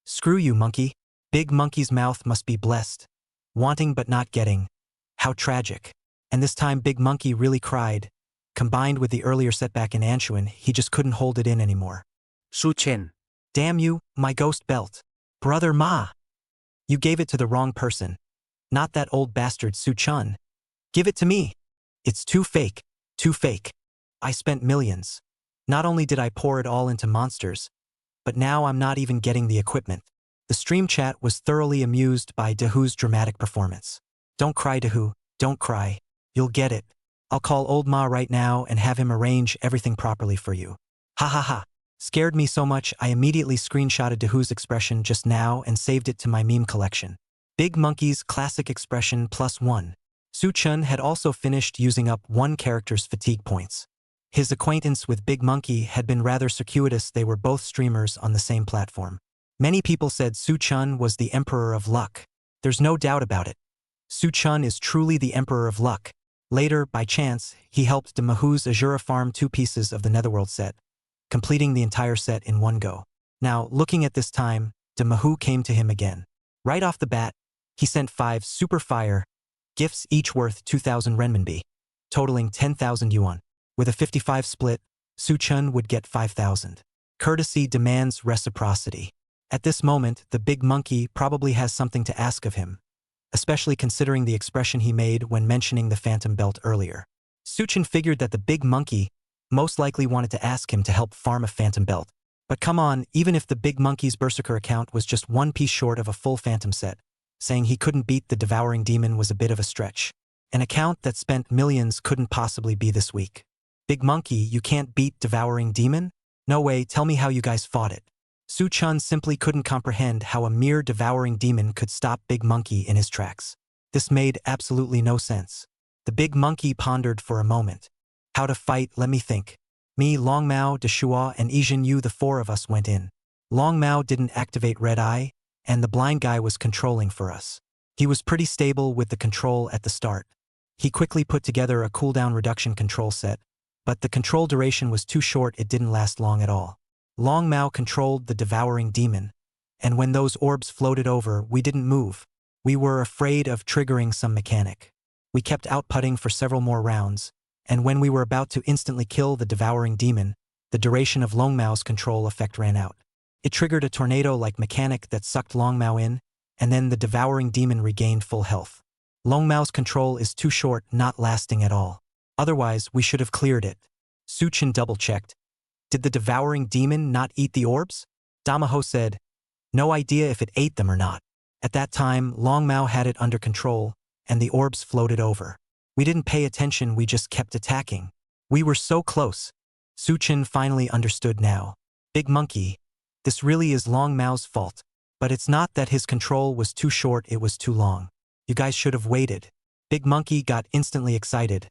Screw you, monkey. Big Monkey's mouth must be blessed. Wanting but not getting. How tragic. And this time Big Monkey really cried. Combined with the earlier setback in Antuan, he just couldn't hold it in anymore. Su-chen. Damn you, my ghost belt. Brother Ma. You gave it to the wrong person. Not that old bastard Su-chun. Give it to me. It's too fake. Too fake. I spent millions. Not only did I pour it all into monsters, but now I'm not even getting the equipment. The stream chat was thoroughly amused by Dahu's dramatic performance. Don't cry, Dahu. Don't cry. You'll get it. I'll call old Ma right now and have him arrange everything properly for you. Ha ha ha. Scared me so much I immediately screenshotted Dahu's expression just now and saved it to my meme collection. Big Monkey's classic expression +1. Su-chun had also finished using up one character's fatigue points. His acquaintance with Big Monkey had been rather circuitous. They were both streamers on the same platform. Many people said Su-chun was the Emperor of Luck. There's no doubt about it. Su-chun is truly the Emperor of Luck. Later, by chance, he helped Mahu's Azura farm 2 pieces of the Netherworld set, completing the entire set in one go. Now, looking at this time, Mahu came to him again. Right off the bat, he sent 5 super fire gifts, each worth 2,000 renminbi, totaling 10,000 yuan. With a 55 split, Su-chun would get 5,000. Courtesy demands reciprocity. At this moment, the Big Monkey probably has something to ask of him, especially considering the expression he made when mentioning the Phantom Belt earlier. Su-chun figured that the Big Monkey most likely wanted to ask him to help farm a Phantom Belt. But come on, even if the Big Monkey's Berserker account was just 1 piece short of a full Phantom set, saying he couldn't beat the Devouring Demon was a bit of a stretch. An account that spent millions couldn't possibly be this weak. Big Monkey, you can't beat Devouring Demon? No way, tell me how you guys fought it. Su-chun simply couldn't comprehend how a mere Devouring Demon could stop Big Monkey in his tracks. This made absolutely no sense. The Big Monkey pondered for a moment. How to fight, let me think. Me, Long Mao, Deshua, and Ijin Yu, the 4 of us went in. Long Mao didn't activate Red Eye, and the blind guy was controlling for us. He was pretty stable with the control at the start. He quickly put together a cooldown reduction control set, but the control duration was too short, it didn't last long at all. Long Mao controlled the Devouring Demon, and when those orbs floated over, we didn't move. We were afraid of triggering some mechanic. We kept outputting for several more rounds, and when we were about to instantly kill the Devouring Demon, the duration of Long Mao's control effect ran out. It triggered a tornado-like mechanic that sucked Long Mao in, and then the Devouring Demon regained full health. Long Mao's control is too short, not lasting at all. Otherwise, we should have cleared it. Su-chun double-checked. Did the Devouring Demon not eat the orbs? Damaho said, no idea if it ate them or not. At that time, Long Mao had it under control, and the orbs floated over. We didn't pay attention, we just kept attacking. We were so close. Su-chun finally understood now. Big Monkey, this really is Long Mao's fault. But it's not that his control was too short, it was too long. You guys should have waited. Big Monkey got instantly excited,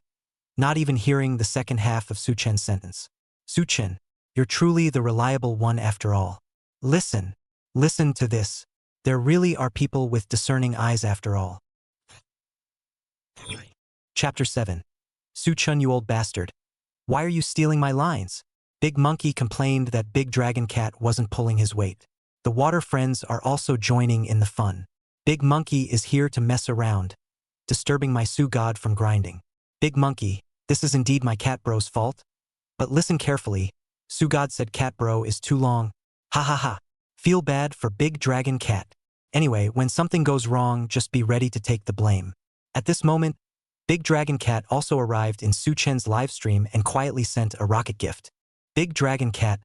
not even hearing the second half of Su-chun's sentence. Su-chun, you're truly the reliable one after all. Listen to this. There really are people with discerning eyes after all. Chapter 7. Su-chun, you old bastard. Why are you stealing my lines? Big Monkey complained that Big Dragon Cat wasn't pulling his weight. The water friends are also joining in the fun. Big Monkey is here to mess around, disturbing my Su God from grinding. Big Monkey, this is indeed my cat bro's fault. But listen carefully. Su God said cat bro is too long. Ha ha ha. Feel bad for Big Dragon Cat. Anyway, when something goes wrong, just be ready to take the blame. At this moment, Big Dragon Cat also arrived in Su-chun's livestream and quietly sent a rocket gift. Big Dragon Cat,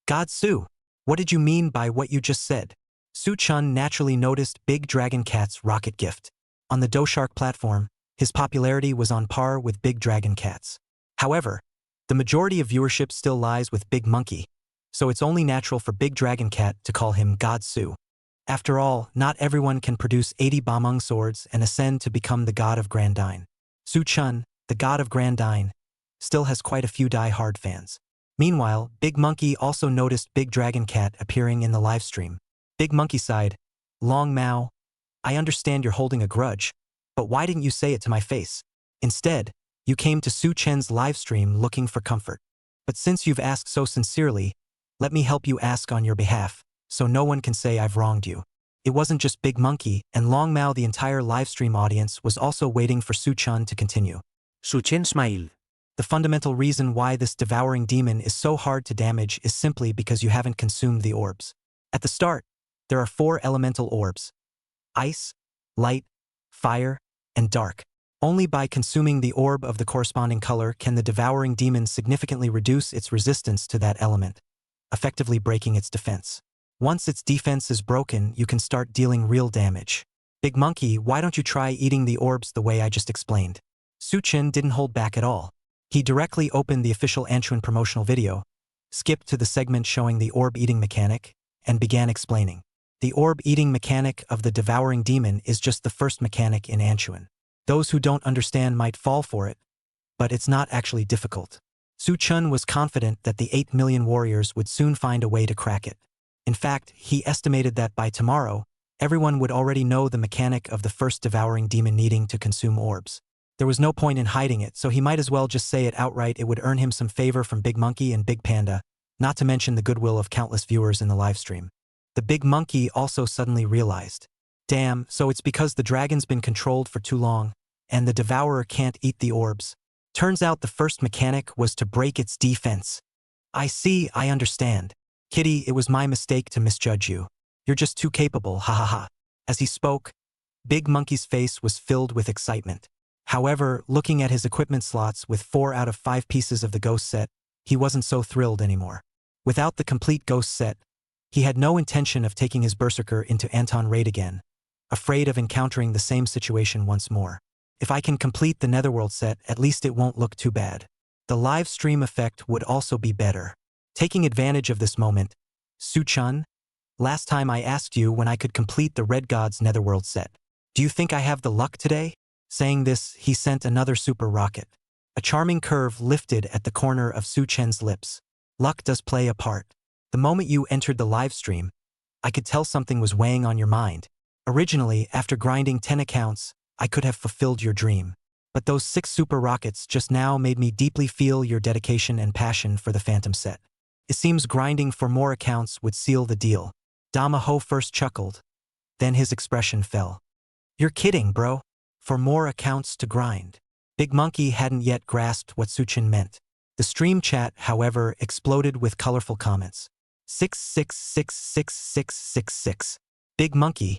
God Su, what did you mean by what you just said? Su-chun naturally noticed Big Dragon Cat's rocket gift. On the DoShark platform, his popularity was on par with Big Dragon Cat's. However, the majority of viewership still lies with Big Monkey, so it's only natural for Big Dragon Cat to call him God Su. After all, not everyone can produce 80 Bameng swords and ascend to become the God of Grandine. Su-chun, the God of Grandine, still has quite a few die-hard fans. Meanwhile, Big Monkey also noticed Big Dragon Cat appearing in the livestream. Big Monkey sighed, Long Mao, I understand you're holding a grudge, but why didn't you say it to my face? Instead, you came to Su-chun's livestream looking for comfort. But since you've asked so sincerely, let me help you ask on your behalf, so no one can say I've wronged you. It wasn't just Big Monkey and Long Mao, the entire livestream audience was also waiting for Su-chun to continue. Su-chun smiled. The fundamental reason why this devouring demon is so hard to damage is simply because you haven't consumed the orbs. At the start, there are 4 elemental orbs: ice, light, fire, and dark. Only by consuming the orb of the corresponding color can the devouring demon significantly reduce its resistance to that element, effectively breaking its defense. Once its defense is broken, you can start dealing real damage. Big Monkey, why don't you try eating the orbs the way I just explained? Su-chun didn't hold back at all. He directly opened the official Anton promotional video, skipped to the segment showing the orb-eating mechanic, and began explaining. The orb-eating mechanic of the devouring demon is just the first mechanic in Anchuan. Those who don't understand might fall for it, but it's not actually difficult. Su Chun was confident that the 8 million warriors would soon find a way to crack it. In fact, he estimated that by tomorrow, everyone would already know the mechanic of the first devouring demon needing to consume orbs. There was no point in hiding it, so he might as well just say it outright. It would earn him some favor from Big Monkey and Big Panda, not to mention the goodwill of countless viewers in the livestream. The Big Monkey also suddenly realized, damn, so it's because the dragon's been controlled for too long, and the devourer can't eat the orbs. Turns out the first mechanic was to break its defense. I see, I understand. Kitty, it was my mistake to misjudge you. You're just too capable, ha ha ha. As he spoke, Big Monkey's face was filled with excitement. However, looking at his equipment slots with 4 out of 5 pieces of the ghost set, he wasn't so thrilled anymore. Without the complete ghost set, he had no intention of taking his berserker into Anton raid again, afraid of encountering the same situation once more. If I can complete the Netherworld set, at least it won't look too bad. The live stream effect would also be better. Taking advantage of this moment, Su Chun, last time I asked you when I could complete the Red God's Netherworld set. Do you think I have the luck today? Saying this, he sent another super rocket. A charming curve lifted at the corner of Su Chen's lips. Luck does play a part. The moment you entered the live stream, I could tell something was weighing on your mind. Originally, after grinding 10 accounts, I could have fulfilled your dream. But those 6 super rockets just now made me deeply feel your dedication and passion for the Phantom set. It seems grinding for more accounts would seal the deal. Dama Ho first chuckled. Then his expression fell. You're kidding, bro. For more accounts to grind. Big Monkey hadn't yet grasped what Su Chun meant. The stream chat, however, exploded with colorful comments. 66666666. Big Monkey,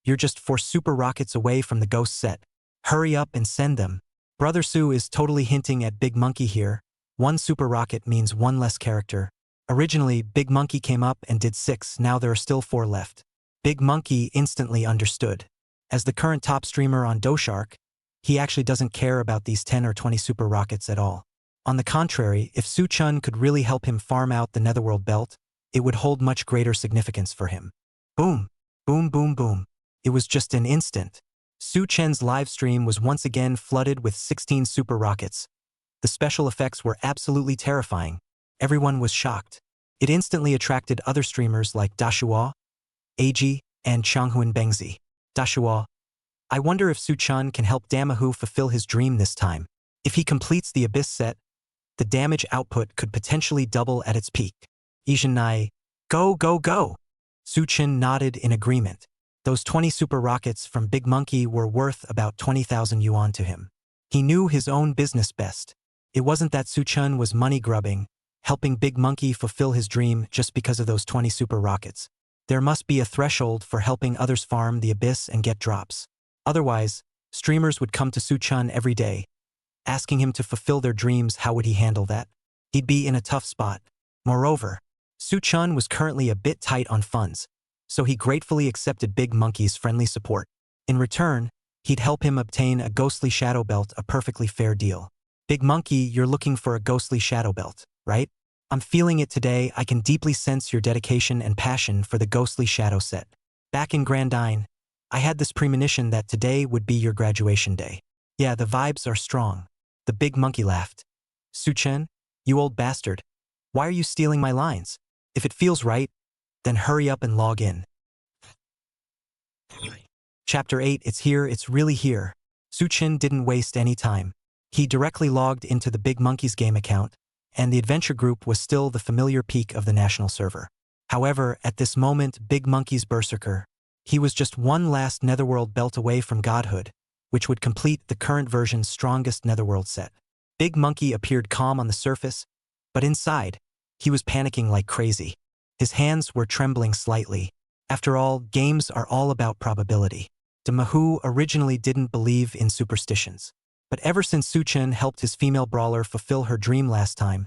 you're just 4 super rockets away from the ghost set. Hurry up and send them. Brother Su is totally hinting at Big Monkey here. 1 super rocket means 1 less character. Originally, Big Monkey came up and did 6, now there are still 4 left. Big Monkey instantly understood. As the current top streamer on DoShark, he actually doesn't care about these 10 or 20 super rockets at all. On the contrary, if Su Chun could really help him farm out the Netherworld belt, it would hold much greater significance for him. Boom, boom, boom, boom. It was just an instant. Su Chen's live stream was once again flooded with 16 super rockets. The special effects were absolutely terrifying. Everyone was shocked. It instantly attracted other streamers like Dashua, Ag, and Changhuan Bengzi. Dashua, I wonder if Su Chun can help Damahu fulfill his dream this time. If he completes the Abyss set, the damage output could potentially double at its peak. Izhanai, go, go, go! Su Chun nodded in agreement. Those 20 super rockets from Big Monkey were worth about 20,000 yuan to him. He knew his own business best. It wasn't that Su Chun was money grubbing, helping Big Monkey fulfill his dream just because of those 20 super rockets. There must be a threshold for helping others farm the Abyss and get drops. Otherwise, streamers would come to Su Chun every day, asking him to fulfill their dreams. How would he handle that? He'd be in a tough spot. Moreover, Su Chun was currently a bit tight on funds, so he gratefully accepted Big Monkey's friendly support. In return, he'd help him obtain a ghostly shadow belt, a perfectly fair deal. Big Monkey, you're looking for a ghostly shadow belt, right? I'm feeling it today. I can deeply sense your dedication and passion for the ghostly shadow set. Back in Grandine, I had this premonition that today would be your graduation day. Yeah, the vibes are strong. The Big Monkey laughed. Su Chun, you old bastard. Why are you stealing my lines? If it feels right, then hurry up and log in. Chapter 8, it's here, it's really here. Su Chun didn't waste any time. He directly logged into the Big Monkey's game account, and the adventure group was still the familiar peak of the national server. However, at this moment, Big Monkey's berserker, he was just 1 last Netherworld belt away from godhood, which would complete the current version's strongest Netherworld set. Big Monkey appeared calm on the surface, but inside, he was panicking like crazy. His hands were trembling slightly. After all, games are all about probability. Damahu originally didn't believe in superstitions. But ever since Su Chun helped his female brawler fulfill her dream last time,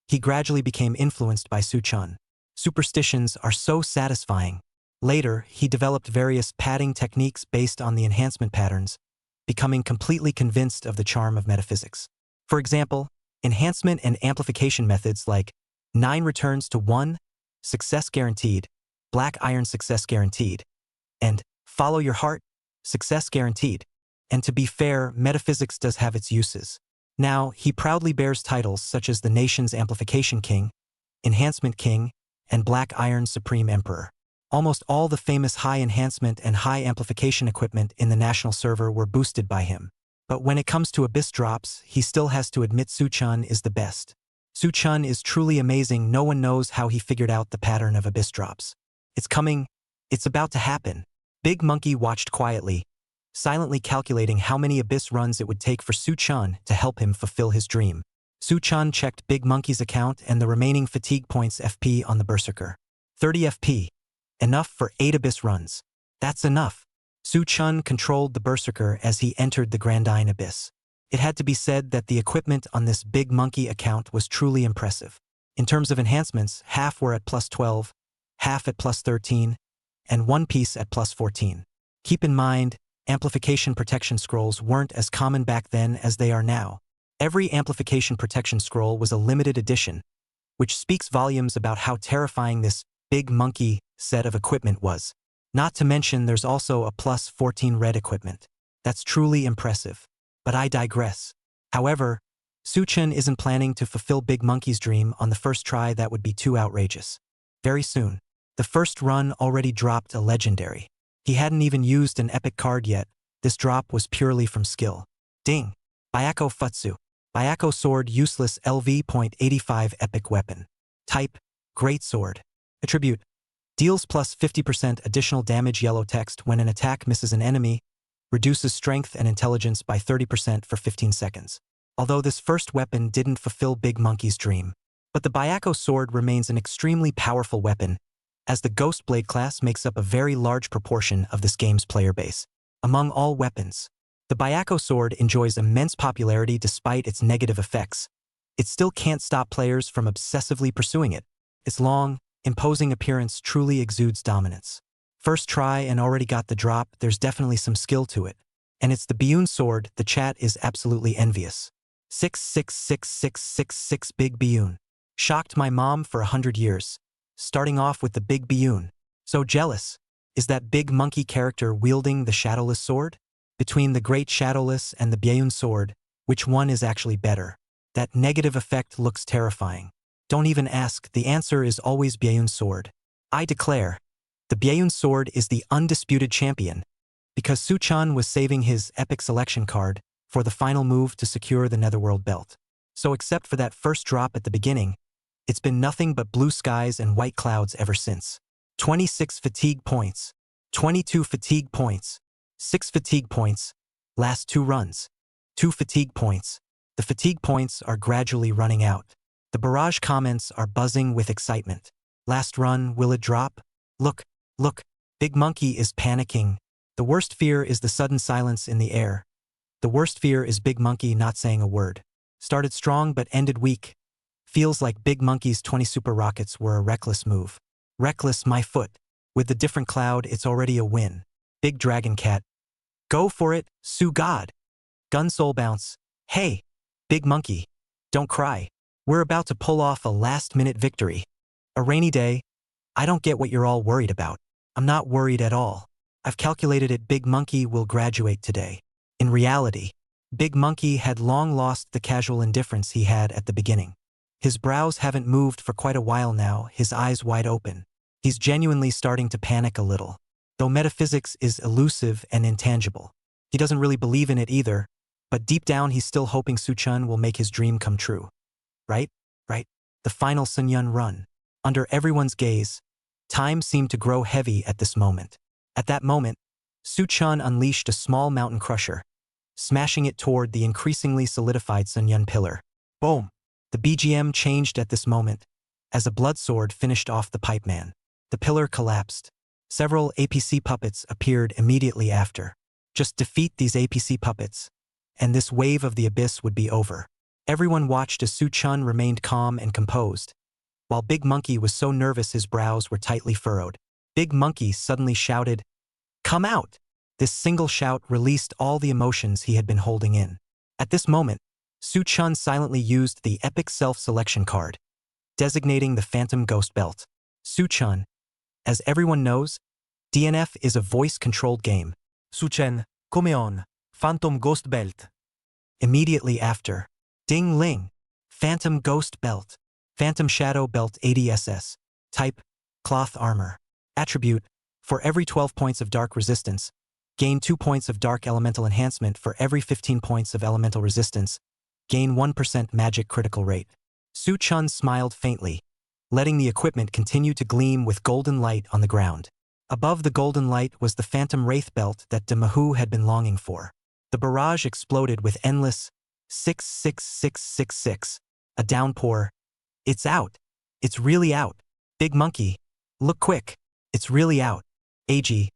he gradually became influenced by Su Chun. Superstitions are so satisfying. Later, he developed various padding techniques based on the enhancement patterns, becoming completely convinced of the charm of metaphysics. For example, enhancement and amplification methods like 9 returns to 1, success guaranteed, black iron success guaranteed, and follow your heart, success guaranteed. And to be fair, metaphysics does have its uses. Now, he proudly bears titles such as the nation's Amplification King, Enhancement King, and Black Iron Supreme Emperor. Almost all the famous high enhancement and high amplification equipment in the national server were boosted by him. But when it comes to Abyss drops, he still has to admit Su-chun is the best. Su-chun is truly amazing. No one knows how he figured out the pattern of Abyss drops. It's coming. It's about to happen. Big Monkey watched quietly, silently calculating how many Abyss runs it would take for Su-chun to help him fulfill his dream. Su-chun checked Big Monkey's account and the remaining fatigue points FP on the Berserker. 30 FP. Enough for 8 Abyss runs. That's enough. Su-chun controlled the Berserker as he entered the Grandine Abyss. It had to be said that the equipment on this Big Monkey account was truly impressive. In terms of enhancements, half were at +12, half at +13, and one piece at +14. Keep in mind, amplification protection scrolls weren't as common back then as they are now. Every amplification protection scroll was a limited edition, which speaks volumes about how terrifying this Big Monkey set of equipment was. Not to mention there's also a +14 red equipment. That's truly impressive. But I digress. However, Su-chun isn't planning to fulfill Big Monkey's dream on the first try. That would be too outrageous. Very soon, the first run already dropped a legendary. He hadn't even used an epic card yet. This drop was purely from skill. Ding! Byakko Futsu. Byakko Sword useless LV.85 epic weapon. Type, Great Sword. Attribute, deals +50% additional damage. Yellow text when an attack misses an enemy, reduces strength and intelligence by 30% for 15 seconds. Although this first weapon didn't fulfill Big Monkey's dream, but the Byakko Sword remains an extremely powerful weapon, as the Ghost Blade class makes up a very large proportion of this game's player base. Among all weapons, the Byakko Sword enjoys immense popularity despite its negative effects. It still can't stop players from obsessively pursuing it. Its long, imposing appearance truly exudes dominance. First try and already got the drop. There's definitely some skill to it. And it's the Biyun Sword. The chat is absolutely envious. 6666666 Big Biyun. Shocked my mom for 100 years. Starting off with the Big Biyun. So jealous. Is that Big Monkey character wielding the Shadowless Sword? Between the Great Shadowless and the Biyun Sword, which one is actually better? That negative effect looks terrifying. Don't even ask. The answer is always Biyun Sword. I declare, the Biyun Sword is the undisputed champion, because Su-chun was saving his epic selection card for the final move to secure the Netherworld belt. So except for that first drop at the beginning, it's been nothing but blue skies and white clouds ever since. 26 fatigue points, 22 fatigue points, 6 fatigue points, last 2 runs, 2 fatigue points. The fatigue points are gradually running out. The barrage comments are buzzing with excitement. Last run, will it drop? Look, look, Big Monkey is panicking. The worst fear is the sudden silence in the air. The worst fear is Big Monkey not saying a word. Started strong but ended weak. Feels like Big Monkey's 20 super rockets were a reckless move. Reckless my foot. With the different cloud, it's already a win. Big Dragon Cat. Go for it, Su God. Gun Soul Bounce. Hey, Big Monkey. Don't cry. We're about to pull off a last-minute victory. A rainy day. I don't get what you're all worried about. I'm not worried at all. I've calculated it. Big Monkey will graduate today. In reality, Big Monkey had long lost the casual indifference he had at the beginning. His brows haven't moved for quite a while now, his eyes wide open. He's genuinely starting to panic a little. Though metaphysics is elusive and intangible, he doesn't really believe in it either, but deep down he's still hoping Su-chun will make his dream come true. Right? Right. The final Sun-yun run. Under everyone's gaze, time seemed to grow heavy at this moment. At that moment, Su-chun unleashed a small mountain crusher, smashing it toward the increasingly solidified Sun-yun pillar. Boom! The BGM changed at this moment, as a blood sword finished off the pipe man. The pillar collapsed. Several APC puppets appeared immediately after. Just defeat these APC puppets, and this wave of the abyss would be over. Everyone watched as Su-chun remained calm and composed, while Big Monkey was so nervous his brows were tightly furrowed. Big Monkey suddenly shouted, "Come out!" This single shout released all the emotions he had been holding in. At this moment, Su-chun silently used the epic self-selection card, designating the Phantom Ghost Belt. Su-chun. As everyone knows, DNF is a voice-controlled game. Su-chen, come on, Phantom Ghost Belt. Immediately after. Ding Ling. Phantom Ghost Belt. Phantom Shadow Belt ADSS. Type, Cloth Armor. Attribute, for every 12 points of Dark Resistance, gain 2 points of Dark Elemental Enhancement for every 15 points of Elemental Resistance, gain 1% Magic Critical Rate. Su-chun smiled faintly, letting the equipment continue to gleam with golden light on the ground. Above the golden light was the Phantom Wraith Belt that Demahu had been longing for. The barrage exploded with endless 66666, a downpour. It's out. It's really out. Big Monkey. Look quick. It's really out. AG.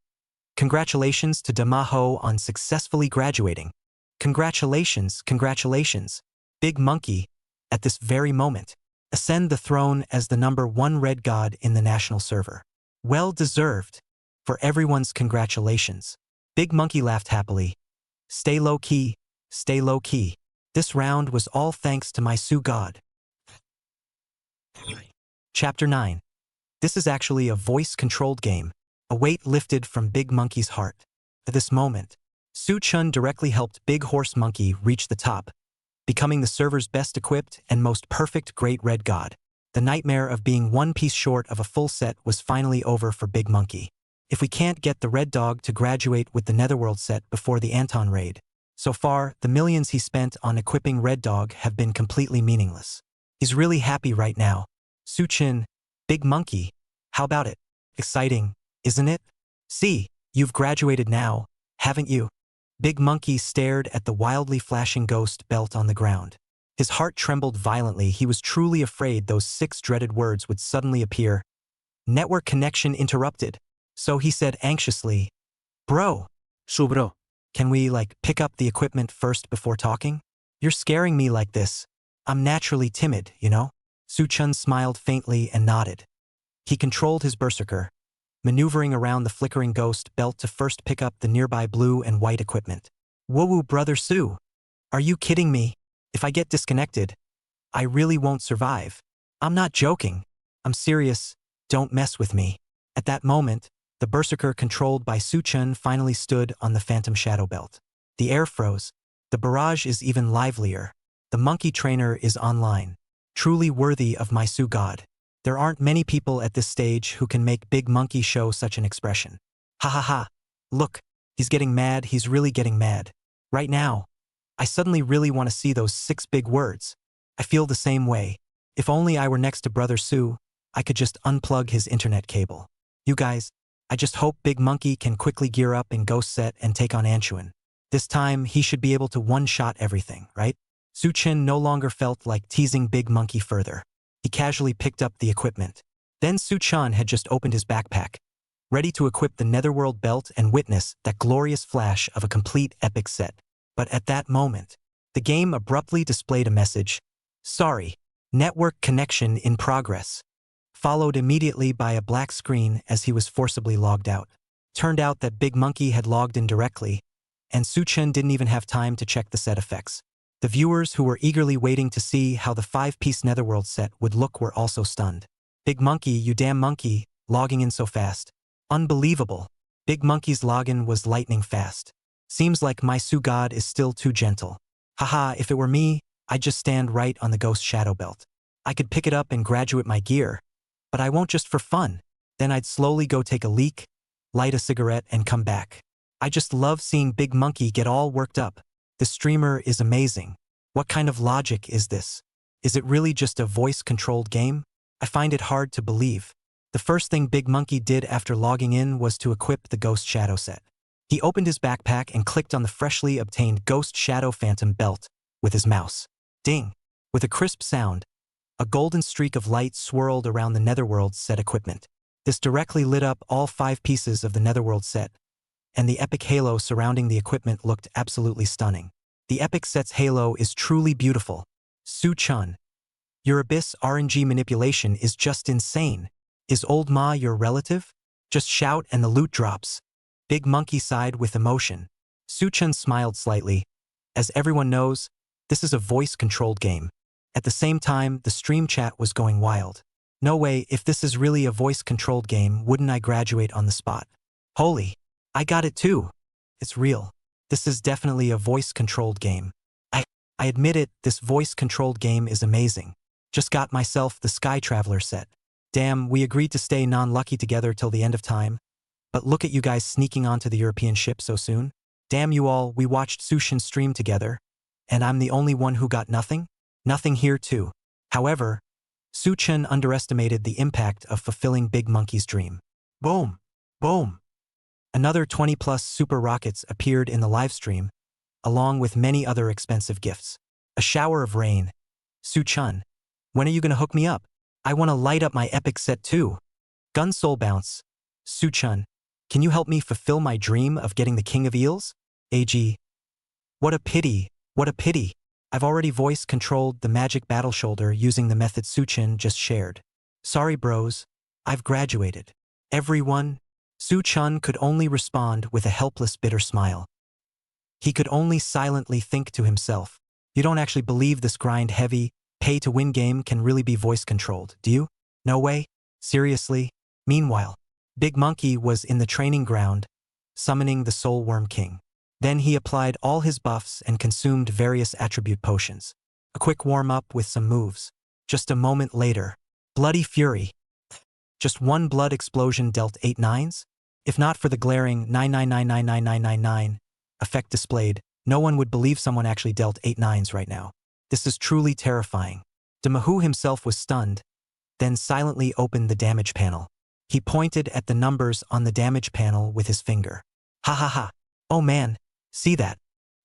Congratulations to Demahu on successfully graduating. Congratulations, congratulations. Big Monkey, at this very moment, ascend the throne as the #1 red god in the national server. Well deserved. For everyone's congratulations. Big Monkey laughed happily. Stay low key, stay low key. This round was all thanks to my Su God. Chapter 9. This is actually a voice-controlled game. A weight lifted from Big Monkey's heart. At this moment, Su-chun directly helped Big Horse Monkey reach the top, becoming the server's best equipped and most perfect Great Red God. The nightmare of being one piece short of a full set was finally over for Big Monkey. If we can't get the Red Dog to graduate with the Netherworld set before the Anton raid, so far, the millions he spent on equipping Red Dog have been completely meaningless. He's really happy right now. Su-chin, Big Monkey, how about it? Exciting, isn't it? See, you've graduated now, haven't you? Big Monkey stared at the wildly flashing ghost belt on the ground. His heart trembled violently. He was truly afraid those 6 dreaded words would suddenly appear. Network connection interrupted. So he said anxiously, Bro. Bro. Can we, pick up the equipment first before talking? You're scaring me like this. I'm naturally timid, you know? Su-chun smiled faintly and nodded. He controlled his berserker, maneuvering around the flickering ghost belt to first pick up the nearby blue and white equipment. Whoa, brother Su. Are you kidding me? If I get disconnected, I really won't survive. I'm not joking. I'm serious. Don't mess with me. At that moment, the berserker controlled by Su-chun finally stood on the Phantom Shadow Belt. The air froze. The barrage is even livelier. The monkey trainer is online. Truly worthy of my Su God. There aren't many people at this stage who can make Big Monkey show such an expression. Ha ha ha. Look, he's getting mad. He's really getting mad. Right now. I suddenly really want to see those 6 big words. I feel the same way. If only I were next to Brother Su, I could just unplug his internet cable. You guys, I just hope Big Monkey can quickly gear up in Ghost Set and take on Anchuan. This time, he should be able to one-shot everything, right? Su-chin no longer felt like teasing Big Monkey further. He casually picked up the equipment. Then Su-chan had just opened his backpack, ready to equip the Netherworld belt and witness that glorious flash of a complete epic set. But at that moment, the game abruptly displayed a message. Sorry, network connection in progress. Followed immediately by a black screen as he was forcibly logged out. Turned out that Big Monkey had logged in directly, and Su-chen didn't even have time to check the set effects. The viewers who were eagerly waiting to see how the 5-piece Netherworld set would look were also stunned. Big Monkey, you damn monkey, logging in so fast. Unbelievable. Big Monkey's login was lightning fast. Seems like my Su God is still too gentle. Haha, if it were me, I'd just stand right on the Ghost Shadow Belt. I could pick it up and graduate my gear. But I won't just for fun. Then I'd slowly go take a leak, light a cigarette, and come back. I just love seeing Big Monkey get all worked up. The streamer is amazing. What kind of logic is this? Is it really just a voice-controlled game? I find it hard to believe. The first thing Big Monkey did after logging in was to equip the Ghost Shadow set. He opened his backpack and clicked on the freshly obtained Ghost Shadow Phantom belt with his mouse. Ding! With a crisp sound, a golden streak of light swirled around the Netherworld set equipment. This directly lit up all 5 pieces of the Netherworld set, and the epic halo surrounding the equipment looked absolutely stunning. The epic set's halo is truly beautiful. Su-chun, your Abyss RNG manipulation is just insane. Is Old Ma your relative? Just shout and the loot drops. Big Monkey sighed with emotion. Su-chun smiled slightly. As everyone knows, this is a voice-controlled game. At the same time, the stream chat was going wild. No way, if this is really a voice-controlled game, wouldn't I graduate on the spot? Holy, I got it too. It's real. This is definitely a voice-controlled game. I admit it, this voice-controlled game is amazing. Just got myself the Sky Traveler set. Damn, we agreed to stay non-lucky together till the end of time. But look at you guys sneaking onto the European ship so soon. Damn you all, we watched Sushin stream together. And I'm the only one who got nothing? Nothing here too. However, Suchun underestimated the impact of fulfilling Big Monkey's dream. Boom! Boom! Another 20-plus super rockets appeared in the livestream, along with many other expensive gifts. A shower of rain. Suchun, when are you gonna hook me up? I wanna light up my epic set too. Gun Soul Bounce. Suchun, can you help me fulfill my dream of getting the King of Eels? AG. What a pity, what a pity. I've already voice-controlled the magic battle shoulder using the method Suchun just shared. Sorry bros, I've graduated. Everyone, Suchun could only respond with a helpless bitter smile. He could only silently think to himself, you don't actually believe this grind-heavy, pay-to-win game can really be voice-controlled, do you? No way? Seriously? Meanwhile, Big Monkey was in the training ground, summoning the Soul Worm King. Then he applied all his buffs and consumed various attribute potions. A quick warm-up with some moves. Just a moment later, Bloody Fury. Just one blood explosion dealt 8 nines? If not for the glaring 999999999 effect displayed, no one would believe someone actually dealt 8 nines right now. This is truly terrifying. Demahu himself was stunned, then silently opened the damage panel. He pointed at the numbers on the damage panel with his finger. Ha ha ha. Oh man. See that?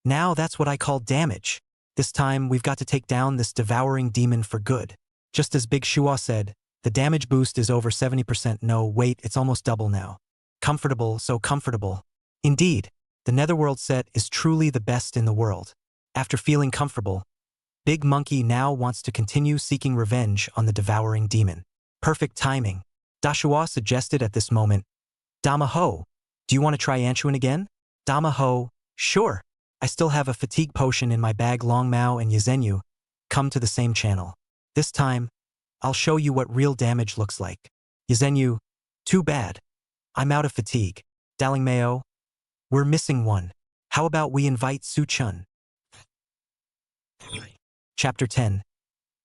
Now that's what I call damage. This time we've got to take down this devouring demon for good. Just as Big Shua said, the damage boost is over 70%. No, wait, it's almost double now. Comfortable, so comfortable. Indeed, the Netherworld set is truly the best in the world. After feeling comfortable, Big Monkey now wants to continue seeking revenge on the devouring demon. Perfect timing. Dashua suggested at this moment, Damaho, do you want to try Anchuan again? Damaho, sure. I still have a fatigue potion in my bag. Long Mao and Yazenyu, come to the same channel. This time, I'll show you what real damage looks like. Yazenyu, too bad. I'm out of fatigue. Daling Mao, we're missing one. How about we invite Suchun? Chapter 10.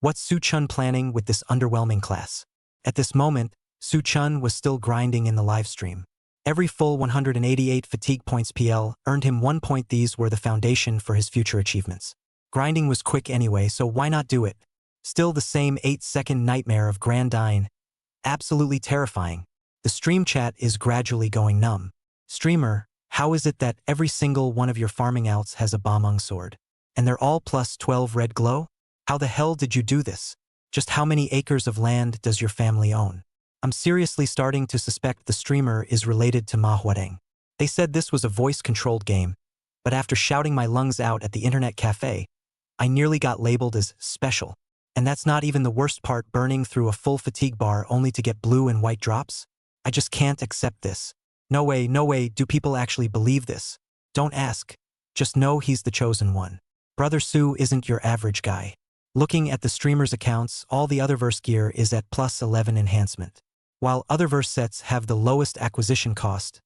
What's Suchun planning with this underwhelming class? At this moment, Suchun was still grinding in the livestream. Every full 188 fatigue points PL earned him 1 point. These were the foundation for his future achievements. Grinding was quick anyway, so why not do it? Still the same 8-second nightmare of Grandine. Absolutely terrifying. The stream chat is gradually going numb. Streamer, how is it that every single one of your farming outs has a Bomung sword? And they're all plus 12 red glow? How the hell did you do this? Just how many acres of land does your family own? I'm seriously starting to suspect the streamer is related to Manhwa. They said this was a voice-controlled game, but after shouting my lungs out at the internet cafe, I nearly got labeled as special. And that's not even the worst part, burning through a full fatigue bar only to get blue and white drops? I just can't accept this. No way, do people actually believe this? Don't ask. Just know he's the chosen one. Brother Sue isn't your average guy. Looking at the streamer's accounts, all the Otherverse gear is at plus 11 enhancement. While Otherverse sets have the lowest acquisition cost,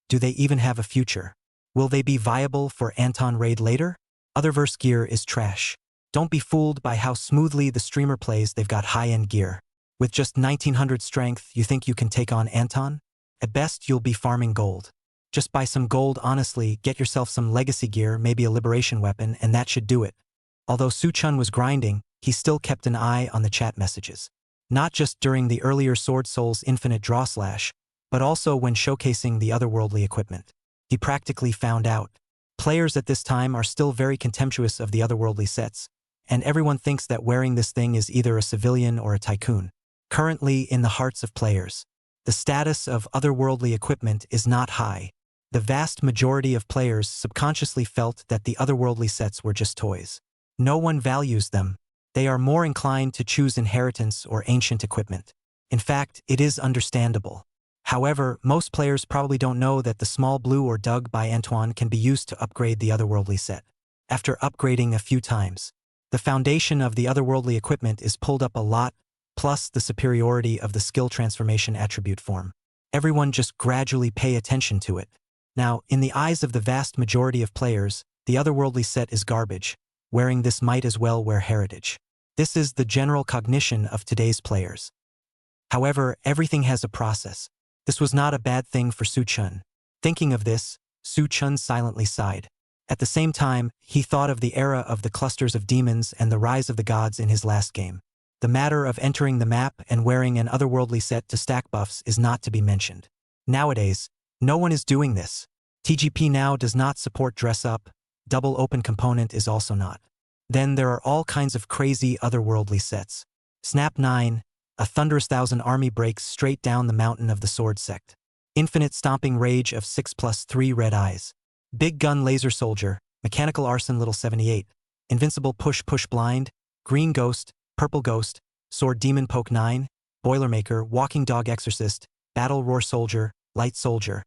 do they even have a future? Will they be viable for Anton raid later? Otherverse gear is trash. Don't be fooled by how smoothly the streamer plays. They've got high-end gear. With just 1900 strength, you think you can take on Anton? At best, you'll be farming gold. Just buy some gold honestly, get yourself some legacy gear, maybe a liberation weapon, and that should do it. Although Suchun was grinding, he still kept an eye on the chat messages. Not just during the earlier Sword Soul's infinite draw slash, but also when showcasing the otherworldly equipment. He practically found out. Players at this time are still very contemptuous of the otherworldly sets, and everyone thinks that wearing this thing is either a civilian or a tycoon. Currently, in the hearts of players, the status of otherworldly equipment is not high. The vast majority of players subconsciously felt that the otherworldly sets were just toys. No one values them. They are more inclined to choose inheritance or ancient equipment. In fact, it is understandable. However, most players probably don't know that the small blue or Doug by Antoine can be used to upgrade the otherworldly set. After upgrading a few times, The foundation of the otherworldly equipment is pulled up a lot, plus the superiority of the skill transformation attribute form. Everyone just gradually pay attention to it. Now, in the eyes of the vast majority of players, the otherworldly set is garbage. Wearing this might as well wear heritage. This is the general cognition of today's players. However, everything has a process. This was not a bad thing for Su Chun. Thinking of this, Su Chun silently sighed. At the same time, he thought of the era of the clusters of demons and the rise of the gods in his last game. The matter of entering the map and wearing an otherworldly set to stack buffs is not to be mentioned. Nowadays, no one is doing this. TGP now does not support dress-up, double open component is also not. Then there are all kinds of crazy otherworldly sets. Snap 9, a thunderous 1,000 army breaks straight down the mountain of the sword sect. Infinite stomping rage of 6+3 red eyes. Big gun laser soldier, mechanical arson little 78. Invincible push blind, green ghost, purple ghost, sword demon poke 9, boilermaker, walking dog exorcist, battle roar soldier, light soldier.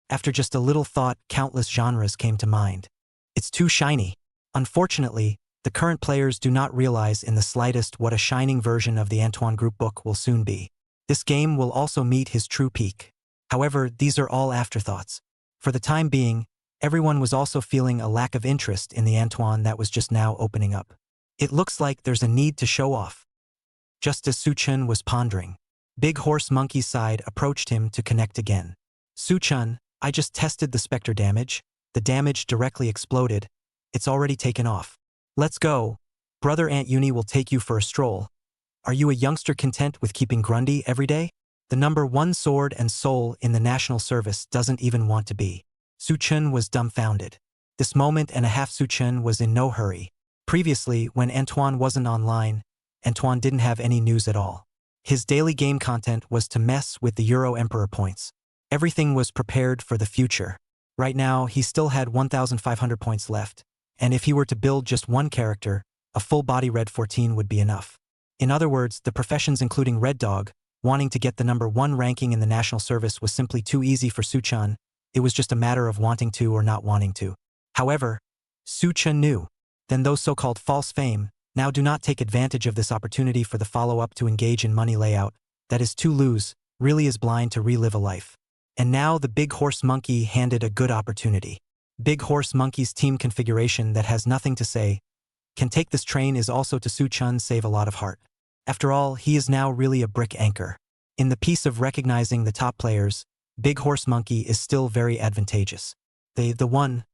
After just a little thought, countless genres came to mind. It's too shiny. Unfortunately, the current players do not realize in the slightest what a shining version of the Antoine group book will soon be. This game will also meet his true peak. However, these are all afterthoughts. For the time being, everyone was also feeling a lack of interest in the Antoine that was just now opening up. It looks like there's a need to show off. Just as Su Chun was pondering, Big Horse Monkey's side approached him to connect again. Su Chun, I just tested the Spectre damage. The damage directly exploded. It's already taken off. Let's go. Brother Aunt Uni will take you for a stroll. Are you a youngster content with keeping Grundy every day? The number 1 sword and soul in the national service doesn't even want to be. Su Chun was dumbfounded. This moment and a half Su Chun was in no hurry. Previously, when Antoine wasn't online, Antoine didn't have any news at all. His daily game content was to mess with the Euro Emperor points. Everything was prepared for the future. Right now, he still had 1,500 points left, and if he were to build just one character, a full-body Red 14 would be enough. In other words, the professions including Red Dog, wanting to get the number 1 ranking in the national service was simply too easy for Su Chun. It was just a matter of wanting to or not wanting to. However, Su Chun knew. Then those so-called false fame now do not take advantage of this opportunity for the follow-up to engage in money layout, that is to lose, really is blind to relive a life. And now the Big Horse Monkey handed a good opportunity. Big Horse Monkey's team configuration that has nothing to say, can take this train is also to Su Chun save a lot of heart. After all, he is now really a brick anchor. In the piece of recognizing the top players, Big Horse Monkey is still very advantageous. The one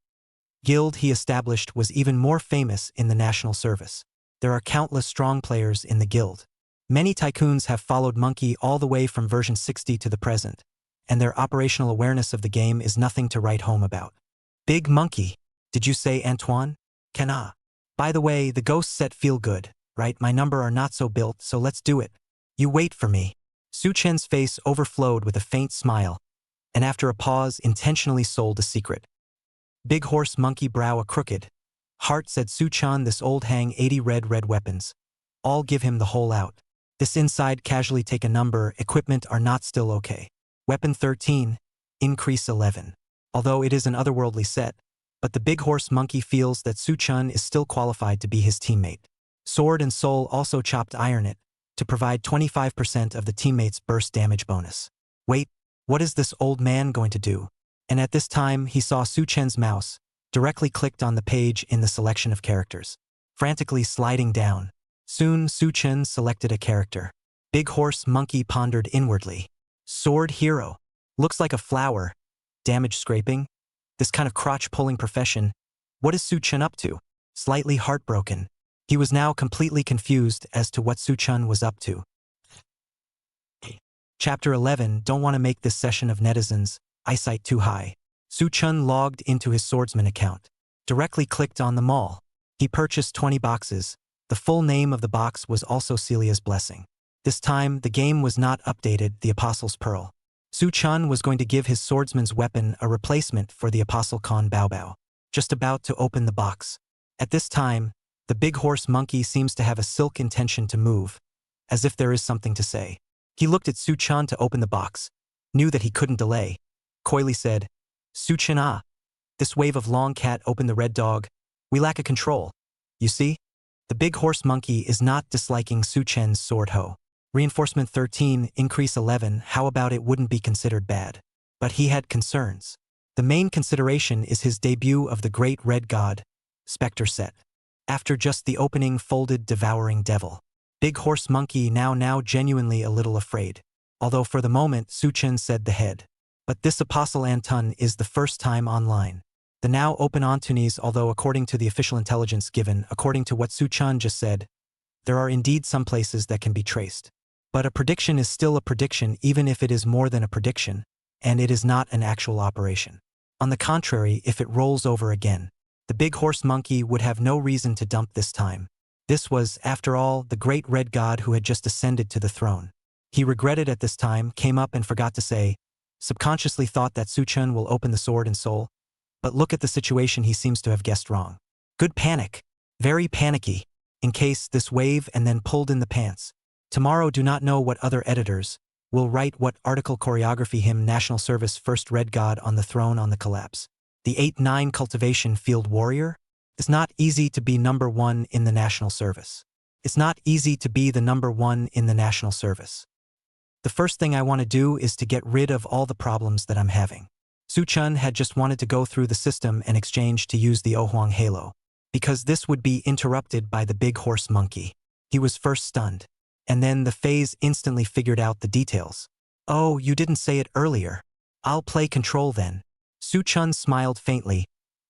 guild he established was even more famous in the national service. There are countless strong players in the guild. Many tycoons have followed Monkey all the way from version 60 to the present, and their operational awareness of the game is nothing to write home about. Big Monkey, did you say Antoine? Cana. By the way, the ghosts set feel good, right? My number are not so built, so let's do it. You wait for me. Su Chen's face overflowed with a faint smile, and after a pause intentionally sold a secret. Big Horse Monkey brow a crooked. Heart said Su Chun this old hang 80 red weapons. All give him the whole out. This inside casually take a number, equipment are not still okay. Weapon 13, increase 11. Although it is an otherworldly set, but the Big Horse Monkey feels that Su Chun is still qualified to be his teammate. Sword and Soul also chopped iron it, to provide 25% of the teammate's burst damage bonus. Wait, what is this old man going to do? And at this time he saw Su Chen's mouse, directly clicked on the page in the selection of characters. Frantically sliding down. Soon Su Chen selected a character. Big Horse Monkey pondered inwardly. Sword Hero. Looks like a flower. Damage scraping. This kind of crotch-pulling profession. What is Su Chen up to? Slightly heartbroken. He was now completely confused as to what Su Chun was up to. Chapter 11. Don't want to make this session of netizens eyesight too high. Su Chun logged into his swordsman account. Directly clicked on the mall. He purchased 20 boxes. The full name of the box was also Celia's Blessing. This time, the game was not updated, the Apostle's Pearl. Su Chun was going to give his swordsman's weapon a replacement for the Apostle Khan Bao Bao. Just about to open the box. At this time, the Big Horse Monkey seems to have a silk intention to move, as if there is something to say. He looked at Su Chun to open the box, knew that he couldn't delay. Coyly said, Su Chun ah. This wave of long cat opened the Red Dog. We lack a control. You see? The big horse monkey is not disliking Su Chen's sword ho. Reinforcement 13, increase 11, how about it wouldn't be considered bad? But he had concerns. The main consideration is his debut of the Great Red God, Spectre set. After just the opening folded devouring devil. Big horse monkey now genuinely a little afraid. Although for the moment Su Chen said the head. But this apostle Anton is the first time online. The now open Antunis, although according to the official intelligence given, according to what Su Chen just said, there are indeed some places that can be traced. But a prediction is still a prediction even if it is more than a prediction, and it is not an actual operation. On the contrary, if it rolls over again, the big horse monkey would have no reason to dump this time. This was, after all, the great red god who had just ascended to the throne. He regretted at this time, came up and forgot to say, subconsciously thought that Su Chen will open the sword and soul. But look at the situation, he seems to have guessed wrong. Good panic. Very panicky. In case this wave and then pulled in the pants. Tomorrow do not know what other editors will write what article choreography him national service first red god on the throne on the collapse. The 8-9 cultivation field warrior? It's not easy to be number one in the national service. It's not easy to be the number one in the national service. The first thing I want to do is to get rid of all the problems that I'm having. Su Chen had just wanted to go through the system and exchange to use the Ohuang Halo, because this would be interrupted by the big horse monkey. He was first stunned, and then the phase instantly figured out the details. Oh, you didn't say it earlier. I'll play control then. Su Chen smiled faintly,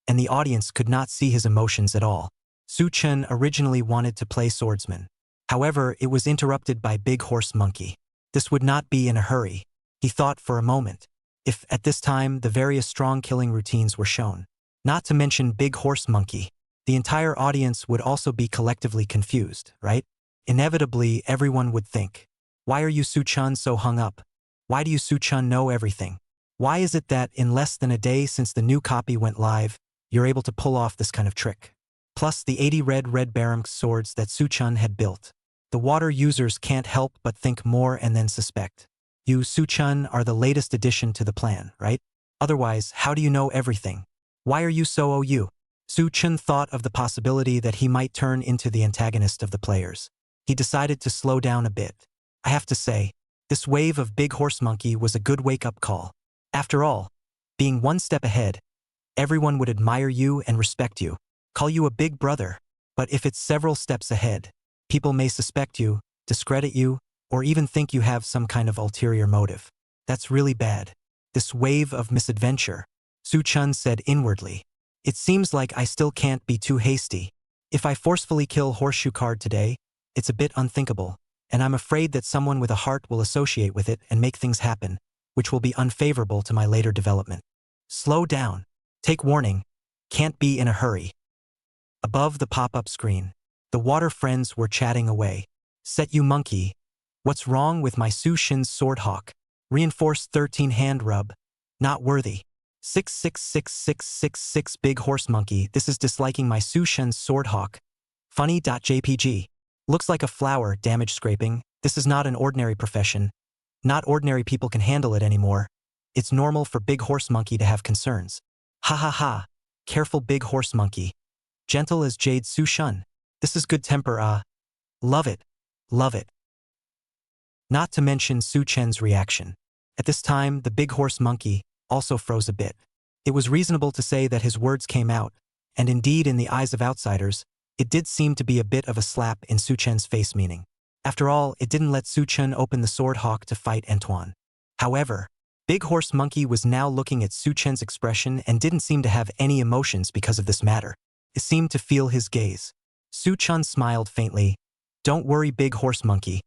and the audience could not see his emotions at all. Su Chen originally wanted to play swordsman. However, it was interrupted by big horse monkey. This would not be in a hurry. He thought for a moment. If, at this time, the various strong killing routines were shown, not to mention big horse monkey, the entire audience would also be collectively confused, right? Inevitably, everyone would think, why are you Su Chen so hung up? Why do you Su Chen know everything? Why is it that in less than a day since the new copy went live, you're able to pull off this kind of trick? Plus the 80 red Barum swords that Su Chen had built. The water users can't help but think more and then suspect. You, Su Chen, are the latest addition to the plan, right? Otherwise, how do you know everything? Why are you so OU? Su Chen thought of the possibility that he might turn into the antagonist of the players. He decided to slow down a bit. I have to say, this wave of big horse monkey was a good wake-up call. After all, being one step ahead, everyone would admire you and respect you, call you a big brother. But if it's several steps ahead, people may suspect you, discredit you, or even think you have some kind of ulterior motive. That's really bad. This wave of misadventure, Su Chen said inwardly. It seems like I still can't be too hasty. If I forcefully kill Horseshoe Card today, it's a bit unthinkable, and I'm afraid that someone with a heart will associate with it and make things happen, which will be unfavorable to my later development. Slow down. Take warning. Can't be in a hurry. Above the pop-up screen, the water friends were chatting away. Set you monkey. What's wrong with my Su Shin's sword hawk? Reinforced 13 hand rub. Not worthy. 666666 big horse monkey. This is disliking my Su Shin's sword hawk. Funny.jpg. Looks like a flower, damage scraping. This is not an ordinary profession. Not ordinary people can handle it anymore. It's normal for big horse monkey to have concerns. Ha ha ha. Careful big horse monkey. Gentle as jade Su Shen. This is good temper, Love it. Love it. Not to mention Su Chen's reaction. At this time, the big horse monkey also froze a bit. It was reasonable to say that his words came out, and indeed in the eyes of outsiders, it did seem to be a bit of a slap in Su Chen's face meaning. After all, it didn't let Su Chen open the sword hawk to fight Antoine. However, Big Horse Monkey was now looking at Su Chen's expression and didn't seem to have any emotions because of this matter. It seemed to feel his gaze. Su Chen smiled faintly. Don't worry, Big Horse Monkey.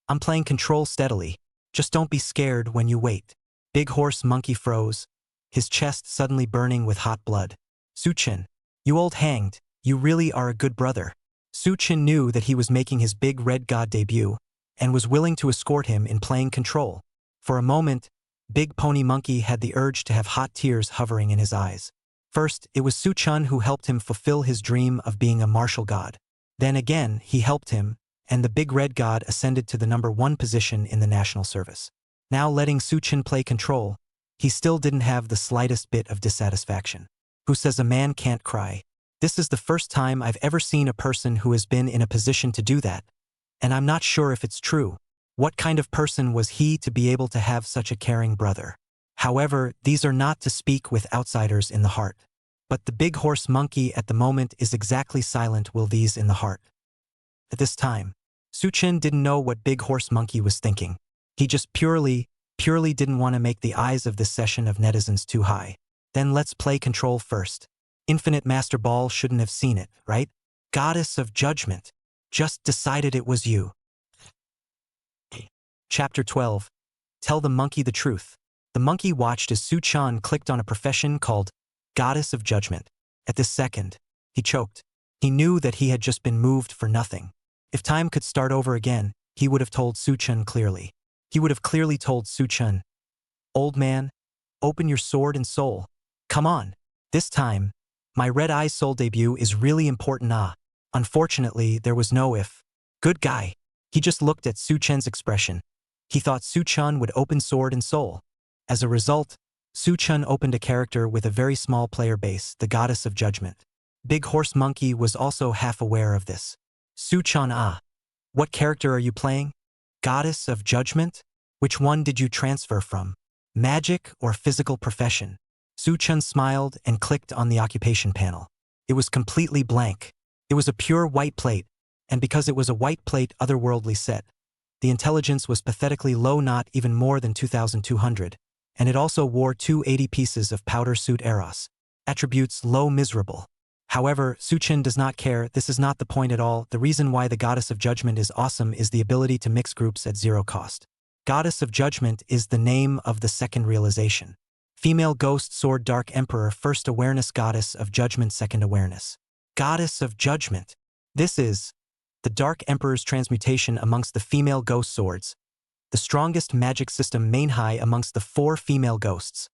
I'm playing control steadily. Just don't be scared when you wait. Big Horse Monkey froze, his chest suddenly burning with hot blood. Su Chen, you old hanged, you really are a good brother. Su Chen knew that he was making his big red god debut and was willing to escort him in playing control. For a moment, Big Pony Monkey had the urge to have hot tears hovering in his eyes. First, it was Su Chen who helped him fulfill his dream of being a martial god. Then again, he helped him, and the big red god ascended to the #1 position in the national service. Now letting Su Chen play control, he still didn't have the slightest bit of dissatisfaction. Who says a man can't cry? This is the first time I've ever seen a person who has been in a position to do that, and I'm not sure if it's true. What kind of person was he to be able to have such a caring brother? However, these are not to speak with outsiders in the heart. But the big horse monkey at the moment is exactly silent will these in the heart. At this time, Suchin didn't know what big horse monkey was thinking. He just purely didn't want to make the eyes of this session of netizens too high. Then let's play control first. Infinite Master Ball shouldn't have seen it, right? Goddess of Judgment. Just decided it was you. Chapter 12. Tell the monkey the truth. The monkey watched as Suchan clicked on a profession called Goddess of Judgment. At this second, he choked. He knew that he had just been moved for nothing. If time could start over again, he would have told Suchan clearly. He would have clearly told Suchan, "Old man, open your sword and soul. Come on. This time, my Red Eyes Soul debut is really important. Unfortunately, there was no if. Good guy." He just looked at Suchan's expression. He thought Suchan would open sword and soul. As a result, Suchan opened a character with a very small player base, the Goddess of Judgment. Big Horse Monkey was also half aware of this. Suchan, what character are you playing? Goddess of Judgment? Which one did you transfer from? Magic or physical profession? Suchan smiled and clicked on the occupation panel. It was completely blank. It was a pure white plate, and because it was a white plate otherworldly set, the intelligence was pathetically low, not even more than 2,200, and it also wore 280 pieces of powder suit Eros. Attributes low miserable. However, Suchin does not care, this is not the point at all. The reason why the Goddess of Judgment is awesome is the ability to mix groups at zero cost. Goddess of Judgment is the name of the second realization. Female Ghost Sword Dark Emperor First Awareness Goddess of Judgment Second Awareness. Goddess of Judgment. This is the Dark Emperor's transmutation amongst the female ghost swords. The strongest magic system Manhwa amongst the 4 female ghosts.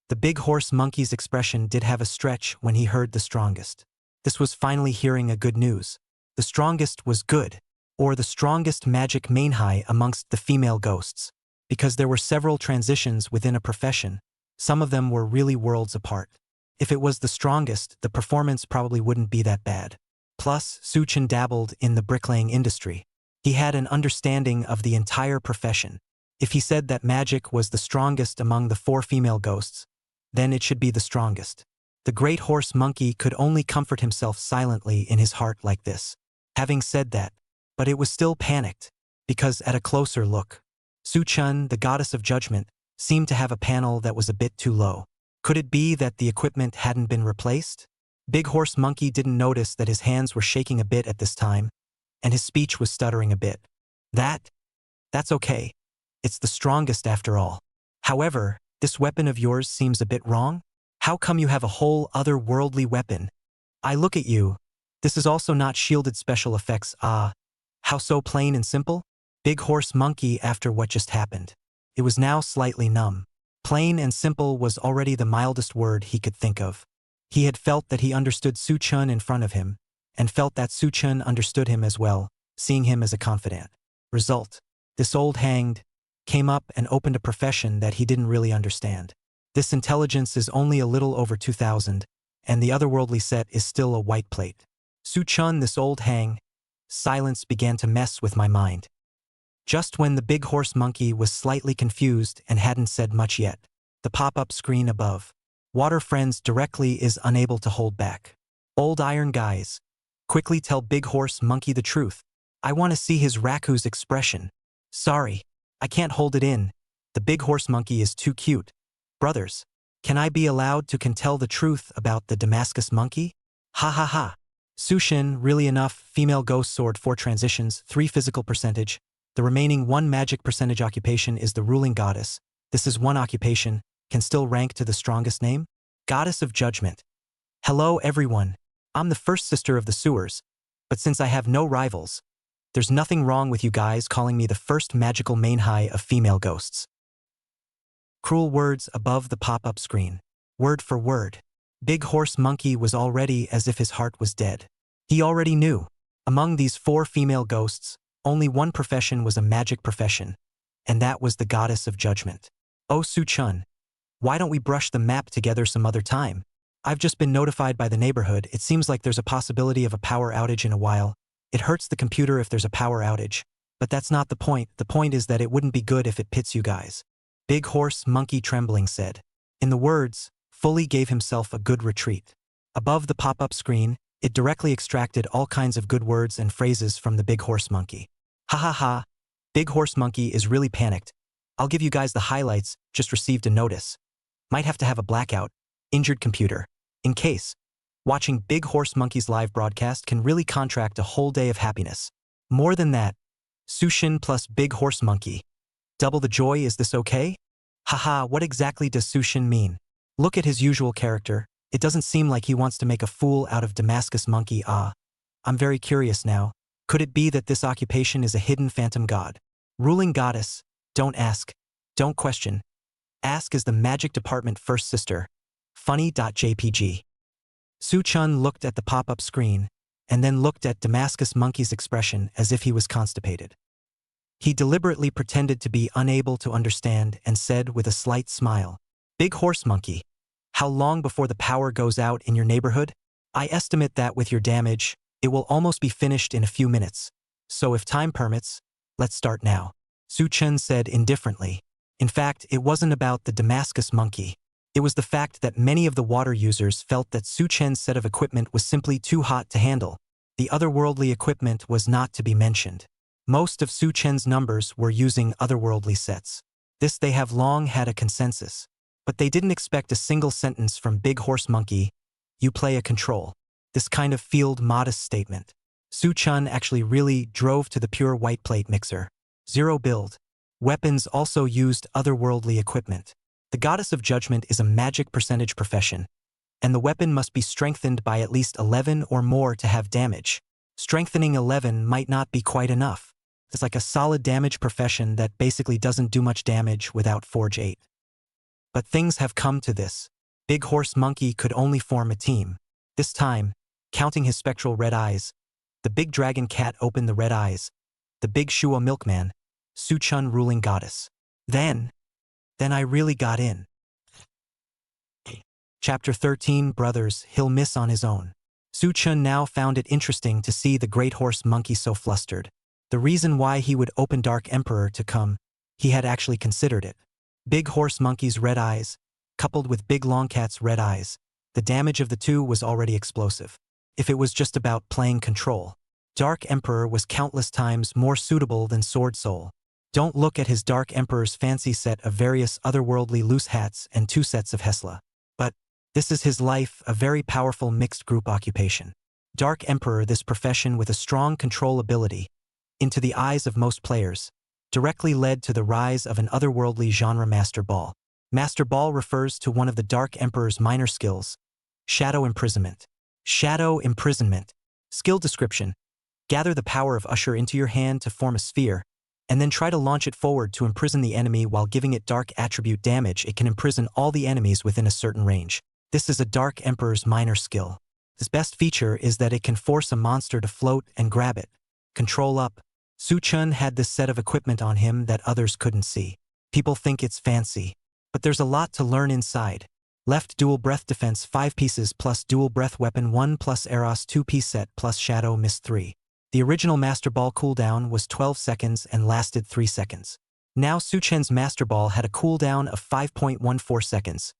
The big horse monkey's expression did have a stretch when he heard the strongest. This was finally hearing a good news. The strongest was good, or the strongest magic Manhwa amongst the female ghosts. Because there were several transitions within a profession, some of them were really worlds apart. If it was the strongest, the performance probably wouldn't be that bad. Plus, Suchin dabbled in the bricklaying industry. He had an understanding of the entire profession. If he said that magic was the strongest among the 4 female ghosts, then it should be the strongest. The great horse monkey could only comfort himself silently in his heart like this. Having said that, but it was still panicked, because at a closer look, Suchan, the Goddess of Judgment, seemed to have a panel that was a bit too low. Could it be that the equipment hadn't been replaced? Big Horse Monkey didn't notice that his hands were shaking a bit at this time, and his speech was stuttering a bit. That's okay. It's the strongest after all. However, this weapon of yours seems a bit wrong. How come you have a whole other-worldly weapon? I look at you. This is also not shielded special effects. How so plain and simple? Big Horse Monkey after what just happened. It was now slightly numb. Plain and simple was already the mildest word he could think of. He had felt that he understood Suchan in front of him, and felt that Suchan understood him as well, seeing him as a confidant. Result. This old hanged came up and opened a profession that he didn't really understand. This intelligence is only a little over 2,000, and the otherworldly set is still a white plate. Suchan, this old hang. Silence began to mess with my mind. Just when the big horse monkey was slightly confused and hadn't said much yet, the pop-up screen above. Water Friends directly is unable to hold back. Old iron guys. Quickly tell Big Horse Monkey the truth. I want to see his Raku's expression. Sorry, I can't hold it in. The Big Horse Monkey is too cute. Brothers, can I be allowed to tell the truth about the Damascus Monkey? Ha ha ha. Sushin, really enough, female ghost sword 4 transitions, 3 physical percentage. The remaining 1 magic percentage occupation is the ruling goddess. This is 1 occupation, can still rank to the strongest name? Goddess of Judgment. Hello everyone. I'm the first sister of the sewers, but since I have no rivals, there's nothing wrong with you guys calling me the first magical Manhwa of female ghosts. Cruel words above the pop-up screen. Word for word. Big Horse Monkey was already as if his heart was dead. He already knew. Among these 4 female ghosts, only 1 profession was a magic profession, and that was the Goddess of Judgment. Oh Suchan, why don't we brush the map together some other time? I've just been notified by the neighborhood. It seems like there's a possibility of a power outage in a while. It hurts the computer if there's a power outage. But that's not the point. The point is that it wouldn't be good if it pits you guys. Big Horse Monkey trembling said. In the words, fully gave himself a good retreat. Above the pop-up screen, it directly extracted all kinds of good words and phrases from the Big Horse Monkey. Ha ha ha. Big Horse Monkey is really panicked. I'll give you guys the highlights. Just received a notice. Might have to have a blackout. Injured computer. In case. Watching Big Horse Monkey's live broadcast can really contract a whole day of happiness. More than that. Sushin plus Big Horse Monkey. Double the joy. Is this okay? Haha, what exactly does Sushin mean? Look at his usual character. It doesn't seem like he wants to make a fool out of Damascus Monkey. I'm very curious now. Could it be that this occupation is a hidden phantom god? Ruling goddess. Don't ask. Don't question. Ask is the magic department first sister. Funny.jpg. Su-chun looked at the pop-up screen, and then looked at Damascus Monkey's expression as if he was constipated. He deliberately pretended to be unable to understand and said with a slight smile, Big Horse Monkey, how long before the power goes out in your neighborhood? I estimate that with your damage, it will almost be finished in a few minutes. So if time permits, let's start now. Su-chun said indifferently. In fact, it wasn't about the Damascus Monkey. It was the fact that many of the water users felt that Su-chen's set of equipment was simply too hot to handle. The otherworldly equipment was not to be mentioned. Most of Su-chen's numbers were using otherworldly sets. This they have long had a consensus. But they didn't expect a single sentence from Big Horse Monkey, you play a control. This kind of field modest statement. Su-chun actually really drove to the pure white plate mixer. Zero build. Weapons also used otherworldly equipment. The goddess of judgment is a magic percentage profession, and the weapon must be strengthened by at least 11 or more to have damage. Strengthening 11 might not be quite enough. It's like a solid damage profession that basically doesn't do much damage without Forge 8. But things have come to this. Big Horse Monkey could only form a team. This time, counting his spectral red eyes, the big dragon cat opened the red eyes, the big Shua milkman, Su-chun ruling goddess. Then I really got in. Chapter 13 Brothers, he'll miss on his own. Su-chun now found it interesting to see the Great Horse Monkey so flustered. The reason why he would open Dark Emperor to come, he had actually considered it. Big Horse Monkey's red eyes, coupled with Big Longcat's red eyes, the damage of the two was already explosive. If it was just about playing control, Dark Emperor was countless times more suitable than Sword Soul. Don't look at his Dark Emperor's fancy set of various otherworldly loose hats and 2 sets of Hesla. But this is his life, a very powerful mixed group occupation. Dark Emperor, this profession with a strong control ability, into the eyes of most players, directly led to the rise of an otherworldly genre Master Ball. Master Ball refers to one of the Dark Emperor's minor skills, Shadow Imprisonment. Shadow Imprisonment. Skill description. Gather the power of Usher into your hand to form a sphere, and then try to launch it forward to imprison the enemy while giving it dark attribute damage. It can imprison all the enemies within a certain range. This is a Dark Emperor's minor skill. Its best feature is that it can force a monster to float and grab it. Control up. Su-chun had this set of equipment on him that others couldn't see. People think it's fancy, but there's a lot to learn inside. Left dual breath defense 5 pieces plus dual breath weapon 1 plus Eros 2-piece set plus Shadow Mist 3. The original Master Ball cooldown was 12 seconds and lasted 3 seconds. Now Su-chen's Master Ball had a cooldown of 5.14 seconds,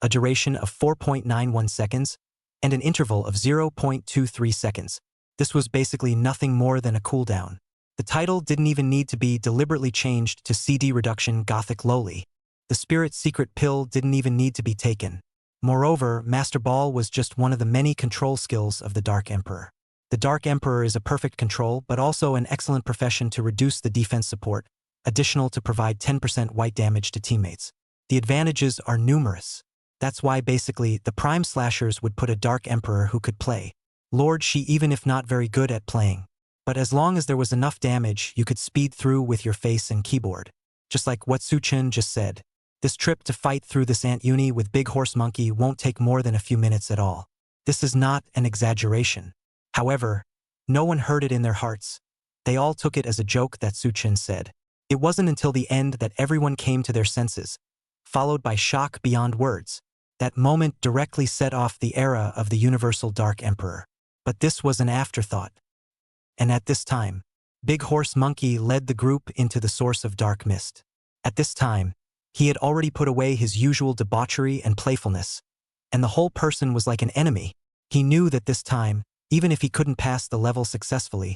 a duration of 4.91 seconds, and an interval of 0.23 seconds. This was basically nothing more than a cooldown. The title didn't even need to be deliberately changed to CD Reduction Gothic Lowly. The Spirit Secret Pill didn't even need to be taken. Moreover, Master Ball was just one of the many control skills of the Dark Emperor. The Dark Emperor is a perfect control but also an excellent profession to reduce the defense support, additional to provide 10% white damage to teammates. The advantages are numerous. That's why basically the Prime Slashers would put a Dark Emperor who could play Lord Shi even if not very good at playing. But as long as there was enough damage, you could speed through with your face and keyboard. Just like what Su-chun just said. This trip to fight through this ant uni with Big Horse Monkey won't take more than a few minutes at all. This is not an exaggeration. However, no one heard it in their hearts. They all took it as a joke that Su-chun said. It wasn't until the end that everyone came to their senses, followed by shock beyond words. That moment directly set off the era of the Universal Dark Emperor. But this was an afterthought. And at this time, Big Horse Monkey led the group into the source of dark mist. At this time, he had already put away his usual debauchery and playfulness, and the whole person was like an enemy. He knew that this time, even if he couldn't pass the level successfully,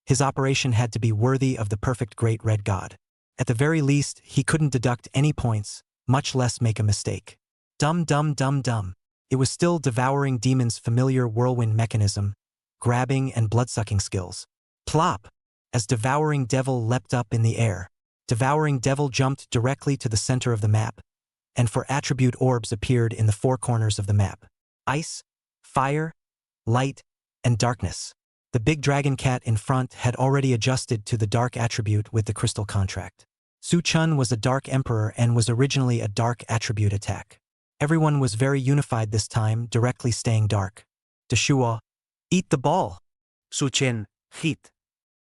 his operation had to be worthy of the perfect Great Red God. At the very least, he couldn't deduct any points, much less make a mistake. Dum dum dum dum. It was still devouring demon's familiar whirlwind mechanism, grabbing and bloodsucking skills. Plop! As devouring devil leapt up in the air, devouring devil jumped directly to the center of the map, and four attribute orbs appeared in the four corners of the map. Ice, fire, light, and darkness. The big dragon cat in front had already adjusted to the dark attribute with the crystal contract. Su Chun was a dark emperor and was originally a dark attribute attack. Everyone was very unified this time, directly staying dark. Deshua, eat the ball. Su Chen, heat.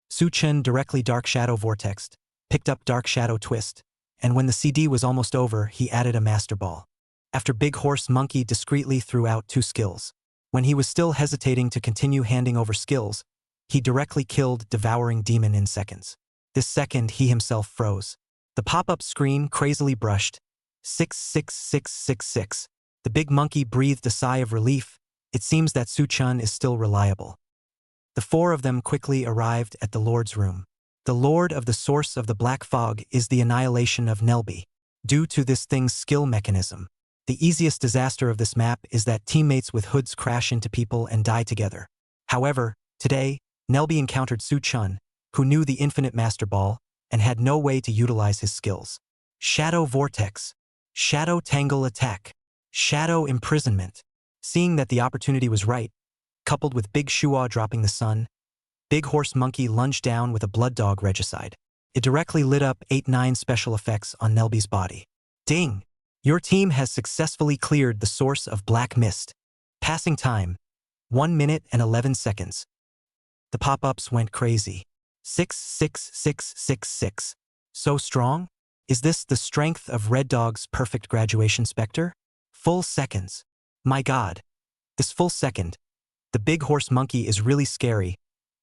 Su Chen directly dark shadow vortex, picked up dark shadow twist, and when the CD was almost over, he added a master ball. After Big Horse Monkey discreetly threw out 2 skills. When he was still hesitating to continue handing over skills, he directly killed Devouring Demon in seconds. This second, he himself froze. The pop-up screen crazily brushed. 66666. The big monkey breathed a sigh of relief. It seems that Su Chun is still reliable. The 4 of them quickly arrived at the Lord's room. The Lord of the source of the black fog is the annihilation of Nelby. Due to this thing's skill mechanism, the easiest disaster of this map is that teammates with hoods crash into people and die together. However, today, Nelby encountered Su Chun, who knew the infinite master ball, and had no way to utilize his skills. Shadow Vortex. Shadow Tangle Attack. Shadow Imprisonment. Seeing that the opportunity was right, coupled with Big Shua dropping the sun, Big Horse Monkey lunged down with a Blood Dog Regicide. It directly lit up 8-9 special effects on Nelby's body. Ding! Your team has successfully cleared the source of black mist. Passing time, 1 minute and 11 seconds. The pop-ups went crazy. 66666. So strong? Is this the strength of Red Dog's perfect graduation specter? Full seconds. My God. This full second. The Big Horse Monkey is really scary.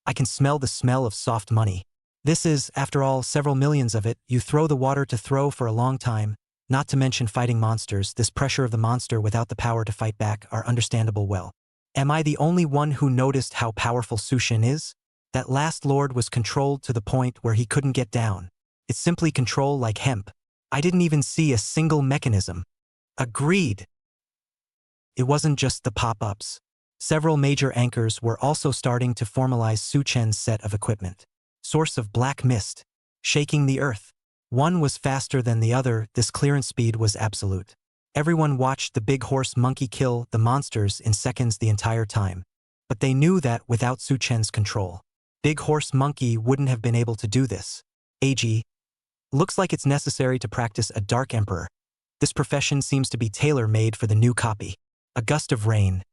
I can smell the smell of soft money. This is, after all, several millions of it. You throw the water to throw for a long time, not to mention fighting monsters. This pressure of the monster without the power to fight back are understandable well. Am I the only one who noticed how powerful Su Chun is? That last lord was controlled to the point where he couldn't get down. It's simply control like hemp. I didn't even see a single mechanism. Agreed. It wasn't just the pop-ups. Several major anchors were also starting to formalize Su Chen's set of equipment. Source of black mist. Shaking the earth. One was faster than the other. This clearance speed was absolute. Everyone watched the Big Horse Monkey kill the monsters in seconds the entire time. But they knew that without Su Chen's control, Big Horse Monkey wouldn't have been able to do this. AG. Looks like it's necessary to practice a Dark Emperor. This profession seems to be tailor-made for the new copy. A gust of rain.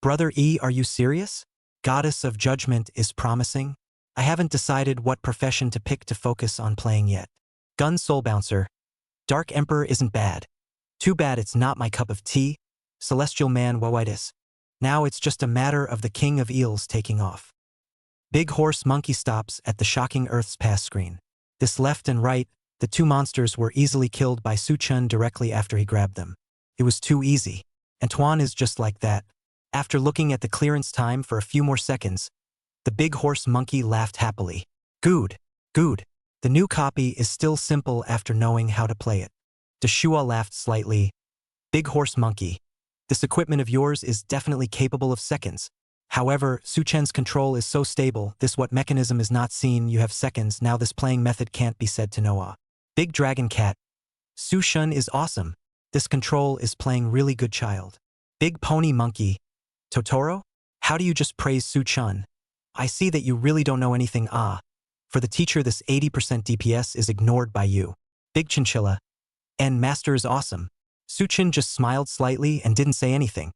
Brother E, are you serious? Goddess of Judgment is promising. I haven't decided what profession to pick to focus on playing yet. Gun Soul Bouncer. Dark Emperor isn't bad. Too bad it's not my cup of tea. Celestial Man Wawitis. Now it's just a matter of the King of Eels taking off. Big Horse Monkey stops at the shocking Earth's pass screen. This left and right, the 2 monsters were easily killed by Su Chun directly after he grabbed them. It was too easy. Antoine is just like that. After looking at the clearance time for a few more seconds, the Big Horse Monkey laughed happily. Good. Good. The new copy is still simple after knowing how to play it. Deshua laughed slightly. Big Horse Monkey. This equipment of yours is definitely capable of seconds. However, Su Chen's control is so stable, this what mechanism is not seen, you have seconds, now this playing method can't be said to know. Big Dragon Cat. Su Chun is awesome. This control is playing really good child. Big Pony Monkey. Totoro? How do you just praise Su Chun? I see that you really don't know anything. For the teacher this 80% DPS is ignored by you. Big Chinchilla. And Master is awesome. Su Chun just smiled slightly and didn't say anything.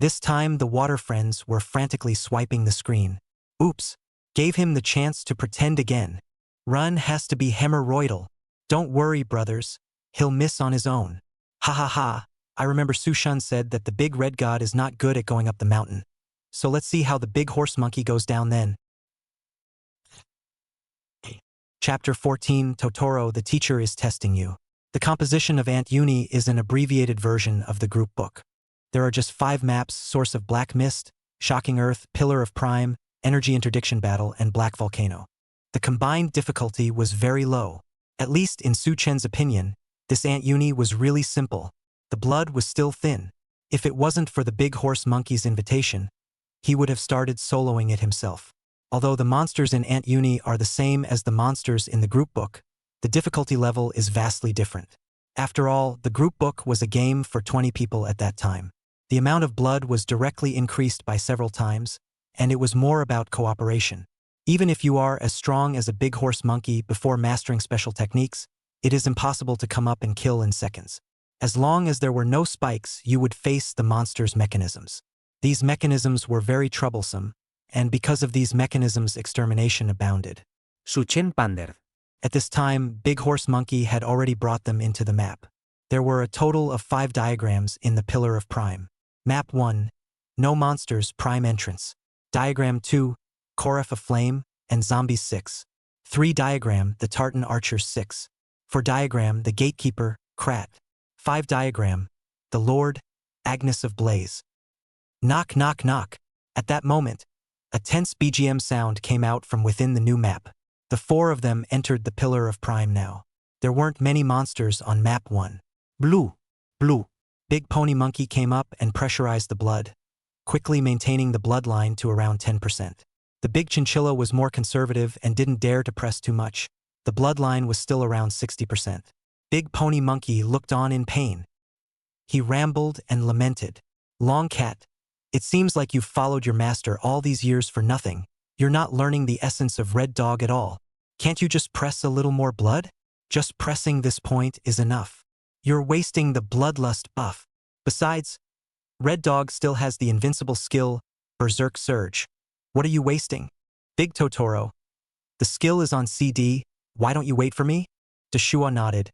This time the water friends were frantically swiping the screen. Oops. Gave him the chance to pretend again. Run has to be hemorrhoidal. Don't worry, brothers. He'll miss on his own. Ha ha ha. I remember Su Shun said that the big red god is not good at going up the mountain. So let's see how the big horse monkey goes down then. Chapter 14, Totoro, the teacher is testing you. The composition of Aunt Uni is an abbreviated version of the group book. There are just 5 maps: Source of Black Mist, Shocking Earth, Pillar of Prime, Energy Interdiction Battle, and Black Volcano. The combined difficulty was very low. At least in Su Chen's opinion, this Aunt Uni was really simple. The blood was still thin. If it wasn't for the big horse monkey's invitation, he would have started soloing it himself. Although the monsters in Aunt Uni are the same as the monsters in the group book, the difficulty level is vastly different. After all, the group book was a game for 20 people at that time. The amount of blood was directly increased by several times, and it was more about cooperation. Even if you are as strong as a big horse monkey before mastering special techniques, it is impossible to come up and kill in seconds. As long as there were no spikes, you would face the monster's mechanisms. These mechanisms were very troublesome, and because of these mechanisms, extermination abounded. Su Chen pandered. At this time, Big Horse Monkey had already brought them into the map. There were a total of 5 diagrams in the Pillar of Prime. Map 1, No Monsters, Prime Entrance. Diagram 2, Koref of Flame, and Zombies 6. 3 diagram, The Tartan Archers 6. 4 diagram, The Gatekeeper, Krat. 5 diagram, The Lord, Agnes of Blaze. Knock, knock, knock. At that moment, a tense BGM sound came out from within the new map. The 4 of them entered the Pillar of Prime now. There weren't many monsters on map 1. Blue, blue. Big Pony Monkey came up and pressurized the blood, quickly maintaining the bloodline to around 10%. The Big Chinchilla was more conservative and didn't dare to press too much. The bloodline was still around 60%. Big Pony Monkey looked on in pain. He rambled and lamented. Long Cat, it seems like you've followed your master all these years for nothing. You're not learning the essence of Red Dog at all. Can't you just press a little more blood? Just pressing this point is enough. You're wasting the Bloodlust buff. Besides, Red Dog still has the invincible skill, Berserk Surge. What are you wasting? Big Totoro. The skill is on CD, why don't you wait for me? Deshua nodded.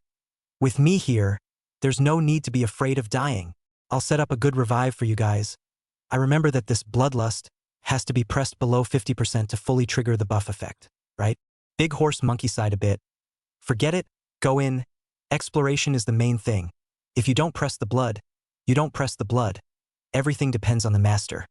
With me here, there's no need to be afraid of dying. I'll set up a good revive for you guys. I remember that this Bloodlust has to be pressed below 50% to fully trigger the buff effect, right? Big Horse Monkey sighed a bit. Forget it, go in. Exploration is the main thing. If you don't press the blood, you don't press the blood. Everything depends on the master.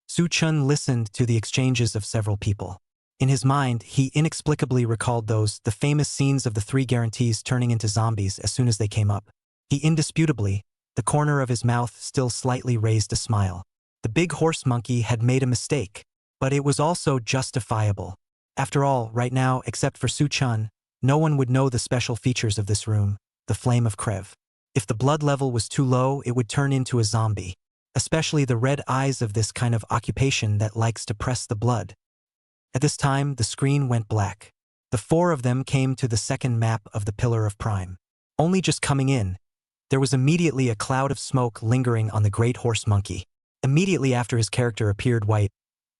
Su Chun listened to the exchanges of several people. In his mind, he inexplicably recalled the famous scenes of the 3 guarantees turning into zombies as soon as they came up. He indisputably, the corner of his mouth still slightly raised a smile. The Big Horse Monkey had made a mistake, but it was also justifiable. After all, right now, except for Su Chun, no one would know the special features of this room, the Flame of Krev. If the blood level was too low, it would turn into a zombie. Especially the red eyes of this kind of occupation that likes to press the blood. At this time, the screen went black. The 4 of them came to the second map of the Pillar of Prime. Only just coming in, there was immediately a cloud of smoke lingering on the Great Horse Monkey. Immediately after his character appeared white.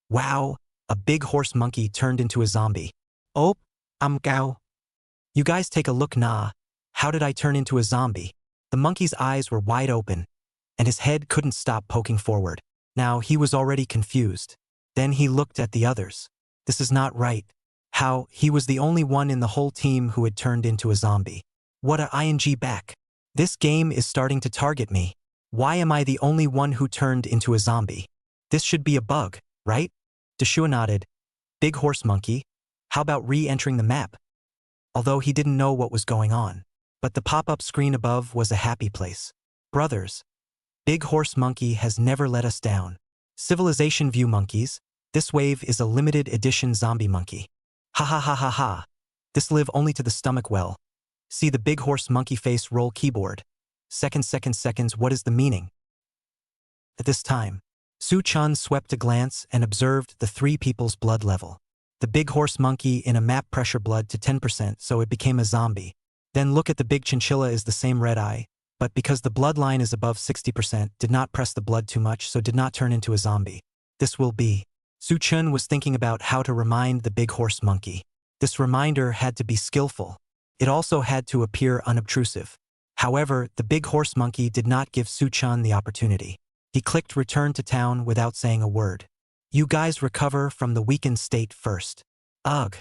Wow, a Big Horse Monkey turned into a zombie. Oh, I'm Gao. You guys take a look nah. How did I turn into a zombie? The monkey's eyes were wide open, and his head couldn't stop poking forward. Now he was already confused. Then he looked at the others. This is not right. How, he was the only one in the whole team who had turned into a zombie. What a ing back. This game is starting to target me. Why am I the only one who turned into a zombie? This should be a bug, right? Deshua nodded. Big Horse Monkey, how about re-entering the map? Although he didn't know what was going on. But the pop-up screen above was a happy place. Brothers, Big Horse Monkey has never let us down. Civilization View Monkeys, this wave is a limited edition zombie monkey. Ha ha ha ha ha. This live only to the stomach well. See the Big Horse Monkey face roll keyboard. Seconds, what is the meaning? At this time, Su Chun swept a glance and observed the 3 people's blood level. The Big Horse Monkey in a map pressure blood to 10%, so it became a zombie. Then look at the Big Chinchilla is the same red eye, but because the bloodline is above 60%, did not press the blood too much, so did not turn into a zombie. This will be. Su Chun was thinking about how to remind the Big Horse Monkey. This reminder had to be skillful. It also had to appear unobtrusive. However, the big horse monkey did not give Su-chan the opportunity. He clicked return to town without saying a word. You guys recover from the weakened state first. Ugh.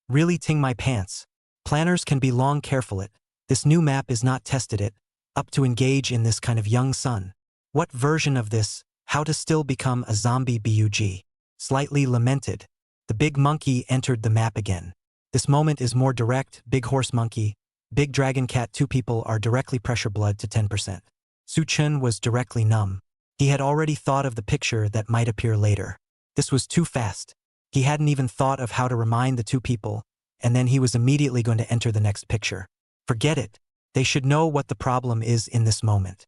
Really ting my pants. Planners can be long careful it. This new map is not tested it, up to engage in this kind of young son. What version of this, how to still become a zombie bug? Slightly lamented. The big monkey entered the map again. This moment is more direct, big horse monkey, big dragon cat, two people are directly pressure blood to 10%. Su-chan was directly numb. He had already thought of the picture that might appear later. This was too fast. He hadn't even thought of how to remind the two people, and then he was immediately going to enter the next picture. Forget it. They should know what the problem is in this moment.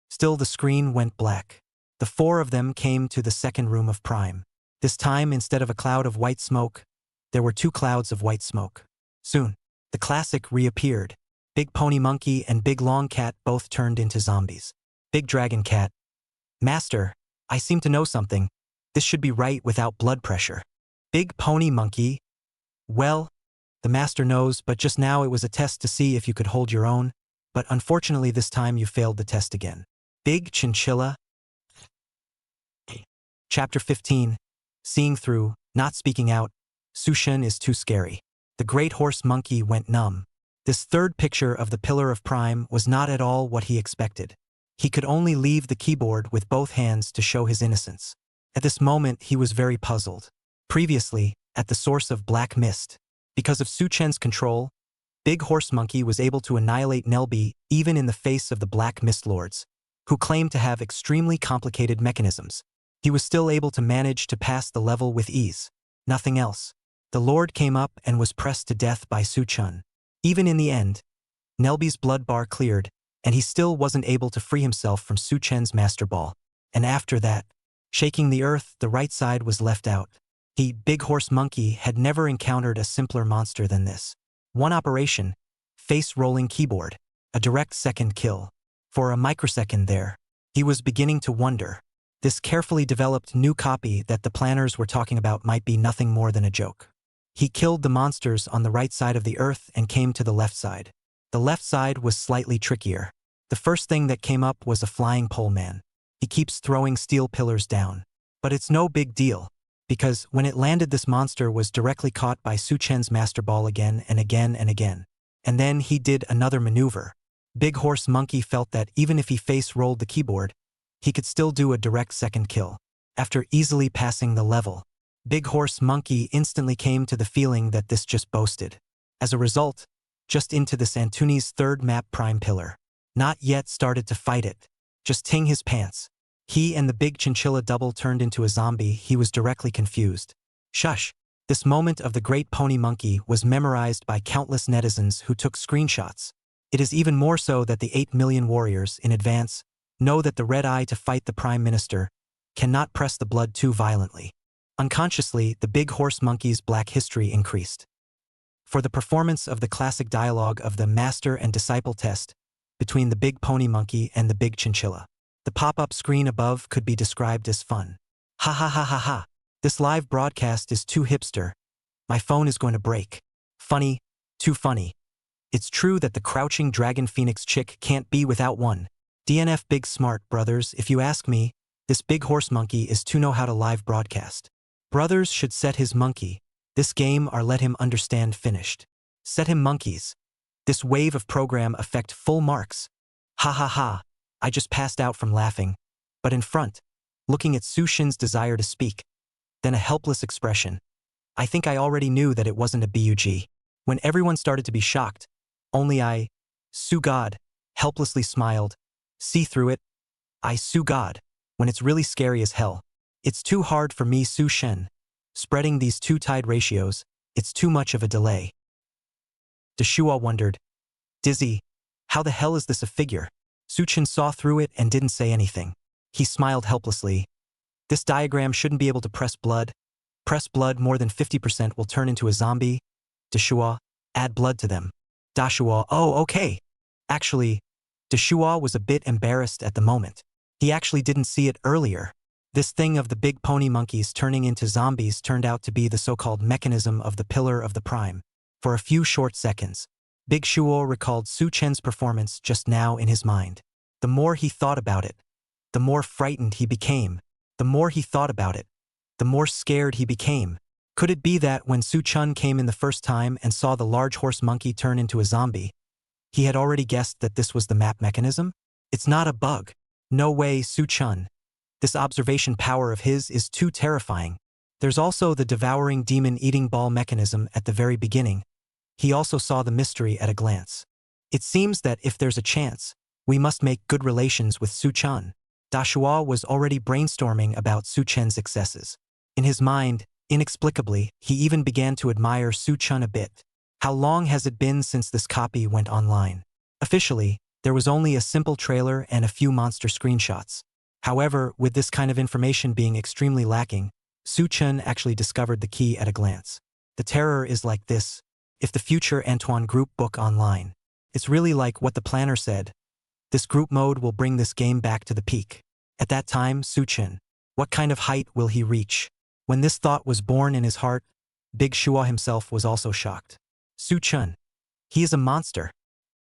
Still the screen went black. The four of them came to the second room of Prime. This time, instead of a cloud of white smoke, there were two clouds of white smoke. Soon, the classic reappeared. Big pony monkey and big long cat both turned into zombies. Big dragon cat. Master, I seem to know something. This should be right without blood pressure. Big pony monkey. Well, the master knows, but just now it was a test to see if you could hold your own, but unfortunately this time you failed the test again. Big chinchilla. Chapter 15. Seeing through, not speaking out. Su-chan is too scary. The great horse monkey went numb. This third picture of the pillar of Prime was not at all what he expected. He could only leave the keyboard with both hands to show his innocence. At this moment he was very puzzled. Previously, at the source of black mist, because of Su-chan's control, Big Horse Monkey was able to annihilate Nelby even in the face of the Black Mist Lords, who claimed to have extremely complicated mechanisms. He was still able to manage to pass the level with ease. Nothing else. The Lord came up and was pressed to death by Su-chan. Even in the end, Nelby's blood bar cleared, and he still wasn't able to free himself from Su-chan's Master Ball. And after that, shaking the earth, the right side was left out. He, Big Horse Monkey, had never encountered a simpler monster than this. One operation, face-rolling keyboard, a direct second kill. For a microsecond there, he was beginning to wonder. This carefully developed new copy that the planners were talking about might be nothing more than a joke. He killed the monsters on the right side of the earth and came to the left side. The left side was slightly trickier. The first thing that came up was a flying pole man. He keeps throwing steel pillars down. But it's no big deal, because when it landed this monster was directly caught by Su-chan's Master Ball again and again and again. And then he did another maneuver. Big Horse Monkey felt that even if he face-rolled the keyboard, he could still do a direct second kill. After easily passing the level, Big Horse Monkey instantly came to the feeling that this just boasted. As a result, just into this Antoni's third map Prime Pillar. Not yet started to fight it. Just ting his pants. He and the big chinchilla double turned into a zombie. He was directly confused. Shush. This moment of the great pony monkey was memorized by countless netizens who took screenshots. It is even more so that the 8 million warriors in advance know that the red eye to fight the Prime Minister cannot press the blood too violently. Unconsciously, the big horse monkey's black history increased. For the performance of the classic dialogue of the master and disciple test between the big pony monkey and the big chinchilla. The pop-up screen above could be described as fun. Ha ha ha ha ha. This live broadcast is too hipster. My phone is going to break. Funny, too funny. It's true that the crouching dragon phoenix chick can't be without one. DNF big smart, brothers, if you ask me, this big horse monkey is to know how to live broadcast. Brothers should set his monkey. This game or let him understand finished. Set him monkeys. This wave of program effect full marks. Ha ha ha. I just passed out from laughing. But in front, looking at Su-chan's desire to speak. Then a helpless expression. I think I already knew that it wasn't a bug. When everyone started to be shocked, only I, Su God, helplessly smiled. See through it. I Su God. When it's really scary as hell. It's too hard for me Su-chan. Spreading these two tide ratios, it's too much of a delay. Deshua wondered. Dizzy, how the hell is this a figure? Su-chan saw through it and didn't say anything. He smiled helplessly. This diagram shouldn't be able to press blood. Press blood more than 50% will turn into a zombie. Deshua, add blood to them. Dashua, oh okay. Actually, Deshua was a bit embarrassed at the moment. He actually didn't see it earlier. This thing of the big pony monkeys turning into zombies turned out to be the so-called mechanism of the Pillar of the Prime. For a few short seconds, Big Shuo recalled Su Chen's performance just now in his mind. The more he thought about it, the more frightened he became. The more he thought about it, the more scared he became. Could it be that when Su Chun came in the first time and saw the large horse monkey turn into a zombie, he had already guessed that this was the map mechanism? It's not a bug. No way, Su Chun. This observation power of his is too terrifying. There's also the devouring demon eating ball mechanism at the very beginning. He also saw the mystery at a glance. It seems that if there's a chance, we must make good relations with Su Chun. Da Shua was already brainstorming about Su Chen's successes. In his mind, inexplicably, he even began to admire Su Chun a bit. How long has it been since this copy went online? Officially, there was only a simple trailer and a few monster screenshots. However, with this kind of information being extremely lacking, Su Chun actually discovered the key at a glance. The terror is like this. If the future Antoine group book online. It's really like what the planner said. This group mode will bring this game back to the peak. At that time, Su Chun. What kind of height will he reach? When this thought was born in his heart, Big Shua himself was also shocked. Su Chun. He is a monster.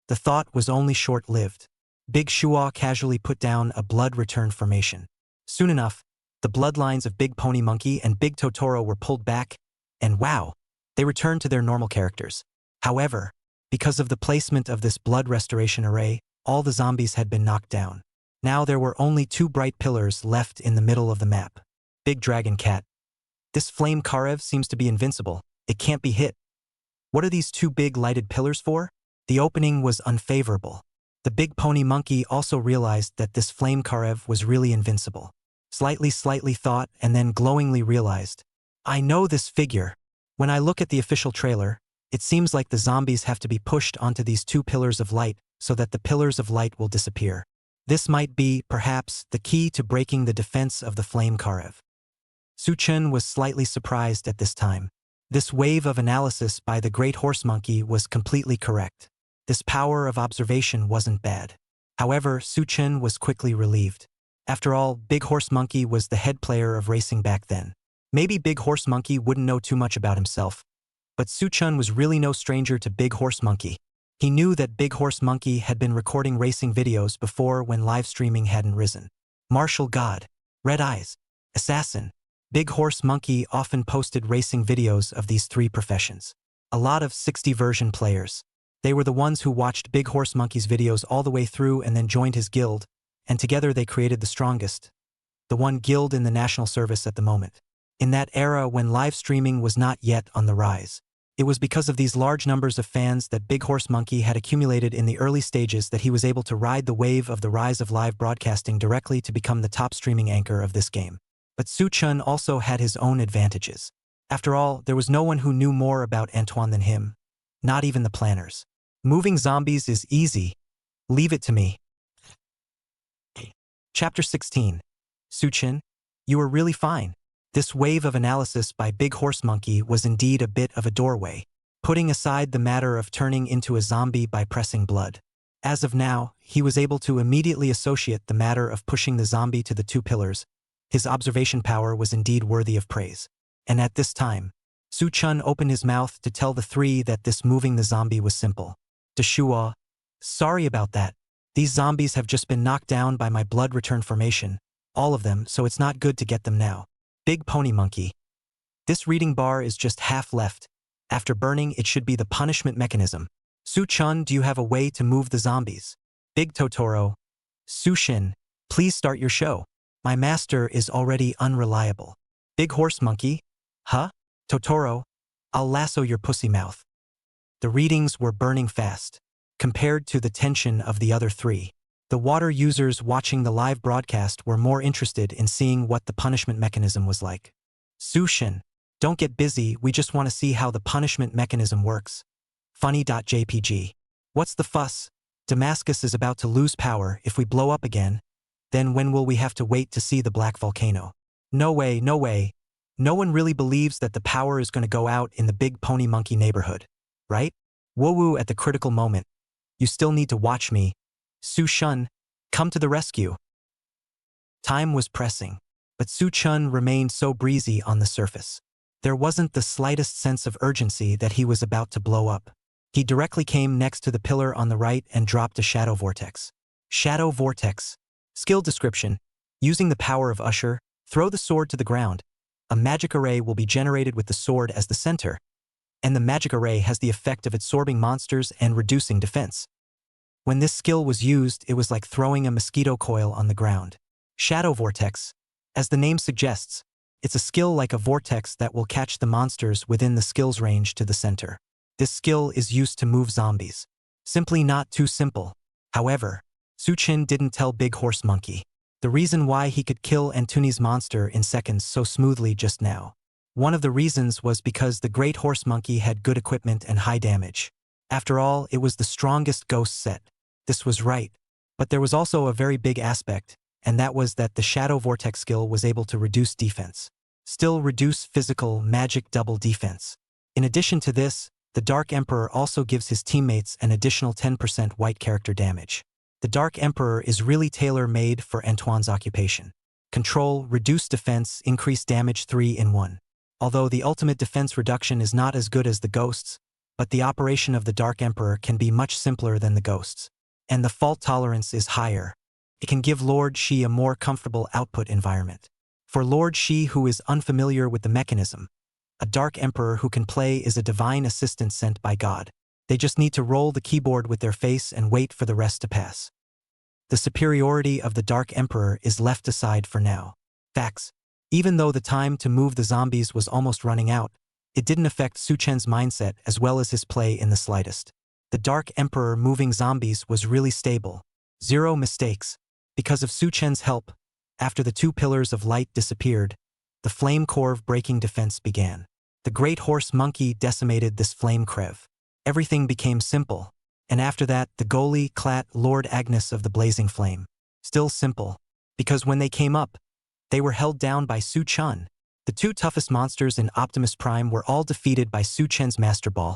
The thought was only short-lived. Big Shua casually put down a blood return formation. Soon enough, the bloodlines of Big Pony Monkey and Big Totoro were pulled back, and wow, they returned to their normal characters. However, because of the placement of this blood restoration array, all the zombies had been knocked down. Now there were only two bright pillars left in the middle of the map. Big Dragon Cat. This flame Karev seems to be invincible. It can't be hit. What are these two big lighted pillars for? The opening was unfavorable. The Big Pony Monkey also realized that this flame Karev was really invincible. Slightly thought and then glowingly realized. I know this figure. When I look at the official trailer, it seems like the zombies have to be pushed onto these two pillars of light so that the pillars of light will disappear. This might be, perhaps, the key to breaking the defense of the flame Karev. Su Chun was slightly surprised at this time. This wave of analysis by the Great Horse Monkey was completely correct. This power of observation wasn't bad. However, Su Chun was quickly relieved. After all, Big Horse Monkey was the head player of racing back then. Maybe Big Horse Monkey wouldn't know too much about himself, but Su Chun was really no stranger to Big Horse Monkey. He knew that Big Horse Monkey had been recording racing videos before when live streaming hadn't risen. Martial God, Red Eyes, Assassin. Big Horse Monkey often posted racing videos of these three professions. A lot of 60 version players. They were the ones who watched Big Horse Monkey's videos all the way through and then joined his guild, and together they created the strongest. The one guild in the national service at the moment. In that era when live streaming was not yet on the rise. It was because of these large numbers of fans that Big Horse Monkey had accumulated in the early stages that he was able to ride the wave of the rise of live broadcasting directly to become the top streaming anchor of this game. But Su Chun also had his own advantages. After all, there was no one who knew more about Antoine than him. Not even the planners. Moving zombies is easy. Leave it to me. Chapter 16. Su Chun, you are really fine. This wave of analysis by Big Horse Monkey was indeed a bit of a doorway, putting aside the matter of turning into a zombie by pressing blood. As of now, he was able to immediately associate the matter of pushing the zombie to the two pillars. His observation power was indeed worthy of praise. And at this time, Su Chun opened his mouth to tell the three that this moving the zombie was simple. Da Shua, sorry about that. These zombies have just been knocked down by my blood return formation, all of them, so it's not good to get them now. Big Pony Monkey. This reading bar is just half left. After burning, it should be the punishment mechanism. Su Chun, do you have a way to move the zombies? Big Totoro. Su Shin, please start your show. My master is already unreliable. Big Horse Monkey. Huh? Totoro, I'll lasso your pussy mouth. The readings were burning fast, compared to the tension of the other three. The water users watching the live broadcast were more interested in seeing what the punishment mechanism was like. Su Shin, don't get busy, we just want to see how the punishment mechanism works. Funny.jpg. What's the fuss? Damascus is about to lose power if we blow up again. Then when will we have to wait to see the black volcano? No way, no way. No one really believes that the power is going to go out in the Big Pony Monkey neighborhood, right? Woo-woo at the critical moment. You still need to watch me. Su Chun, come to the rescue. Time was pressing, but Su Chun remained so breezy on the surface. There wasn't the slightest sense of urgency that he was about to blow up. He directly came next to the pillar on the right and dropped a shadow vortex. Shadow vortex. Skill description. Using the power of Usher, throw the sword to the ground. A magic array will be generated with the sword as the center, and the magic array has the effect of absorbing monsters and reducing defense. When this skill was used, it was like throwing a mosquito coil on the ground. Shadow vortex. As the name suggests, it's a skill like a vortex that will catch the monsters within the skill's range to the center. This skill is used to move zombies. Simply not too simple. However, Suchin didn't tell Big Horse Monkey the reason why he could kill Antony's monster in seconds so smoothly just now. One of the reasons was because the Great Horse Monkey had good equipment and high damage. After all, it was the strongest ghost set. This was right. But there was also a very big aspect, and that was that the Shadow Vortex skill was able to reduce defense. Still reduce physical, magic double defense. In addition to this, the Dark Emperor also gives his teammates an additional 10% white character damage. The Dark Emperor is really tailor-made for Antoine's occupation. Control, reduce defense, increase damage 3 in 1. Although the ultimate defense reduction is not as good as the ghosts, but the operation of the Dark Emperor can be much simpler than the ghosts. And the fault tolerance is higher. It can give Lord Shi a more comfortable output environment. For Lord Shi, who is unfamiliar with the mechanism, a Dark Emperor who can play is a divine assistant sent by God. They just need to roll the keyboard with their face and wait for the rest to pass. The superiority of the Dark Emperor is left aside for now. Facts. Even though the time to move the zombies was almost running out, it didn't affect Suchen's mindset as well as his play in the slightest. The Dark Emperor moving zombies was really stable. Zero mistakes. Because of Suchen's help, after the 2 pillars of light disappeared, the flame corv breaking defense began. The Great Horse Monkey decimated this flame crev. Everything became simple. And after that, the goalie clat Lord Agnes of the Blazing Flame. Still simple. Because when they came up, they were held down by Su Chun. The 2 toughest monsters in Optimus Prime were all defeated by Su Chen's Master Ball,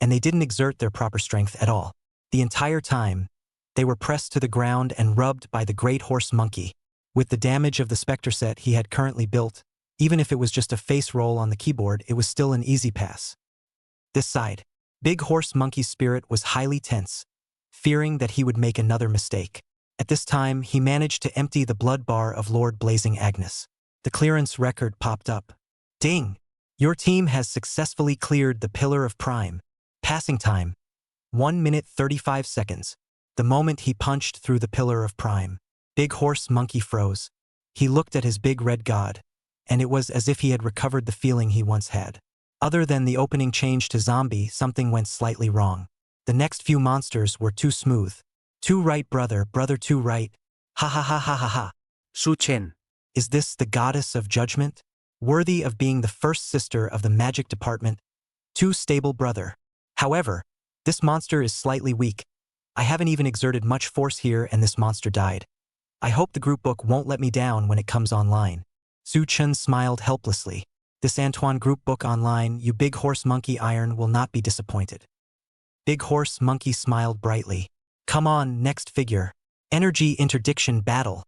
and they didn't exert their proper strength at all. The entire time, they were pressed to the ground and rubbed by the Great Horse Monkey. With the damage of the Spectre set he had currently built, even if it was just a face roll on the keyboard, it was still an easy pass. This side, Big Horse Monkey's spirit was highly tense, fearing that he would make another mistake. At this time, he managed to empty the blood bar of Lord Blazing Agnes. The clearance record popped up. Ding! Your team has successfully cleared the Pillar of Prime. Passing time. 1 minute 35 seconds. The moment he punched through the Pillar of Prime, Big Horse Monkey froze. He looked at his big red god, and it was as if he had recovered the feeling he once had. Other than the opening change to zombie, something went slightly wrong. The next few monsters were too smooth. Too right, brother, too right. Ha ha ha ha ha ha. Su Chen. Is this the goddess of judgment? Worthy of being the first sister of the magic department? Too stable, brother. However, this monster is slightly weak. I haven't even exerted much force here and this monster died. I hope the group book won't let me down when it comes online. Su Chen smiled helplessly. This Antoine group book online, you Big Horse Monkey Iron, will not be disappointed. Big Horse Monkey smiled brightly. Come on, next figure. Energy interdiction battle.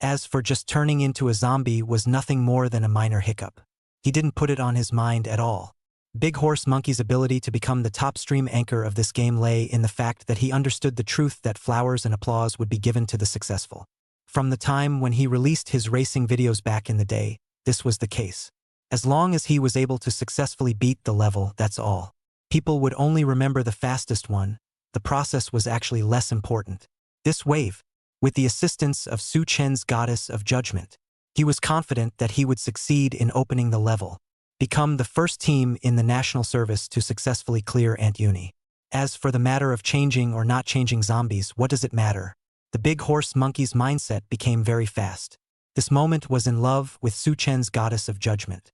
As for just turning into a zombie was nothing more than a minor hiccup. He didn't put it on his mind at all. Big Horse Monkey's ability to become the top stream anchor of this game lay in the fact that he understood the truth that flowers and applause would be given to the successful. From the time when he released his racing videos back in the day, this was the case. As long as he was able to successfully beat the level, that's all. People would only remember the fastest one. The process was actually less important. This wave, with the assistance of Su Chen's Goddess of Judgment, he was confident that he would succeed in opening the level, become the first team in the national service to successfully clear Ant Uni. As for the matter of changing or not changing zombies, what does it matter? The Big Horse Monkey's mindset became very fast. This moment was in love with Su Chen's Goddess of Judgment.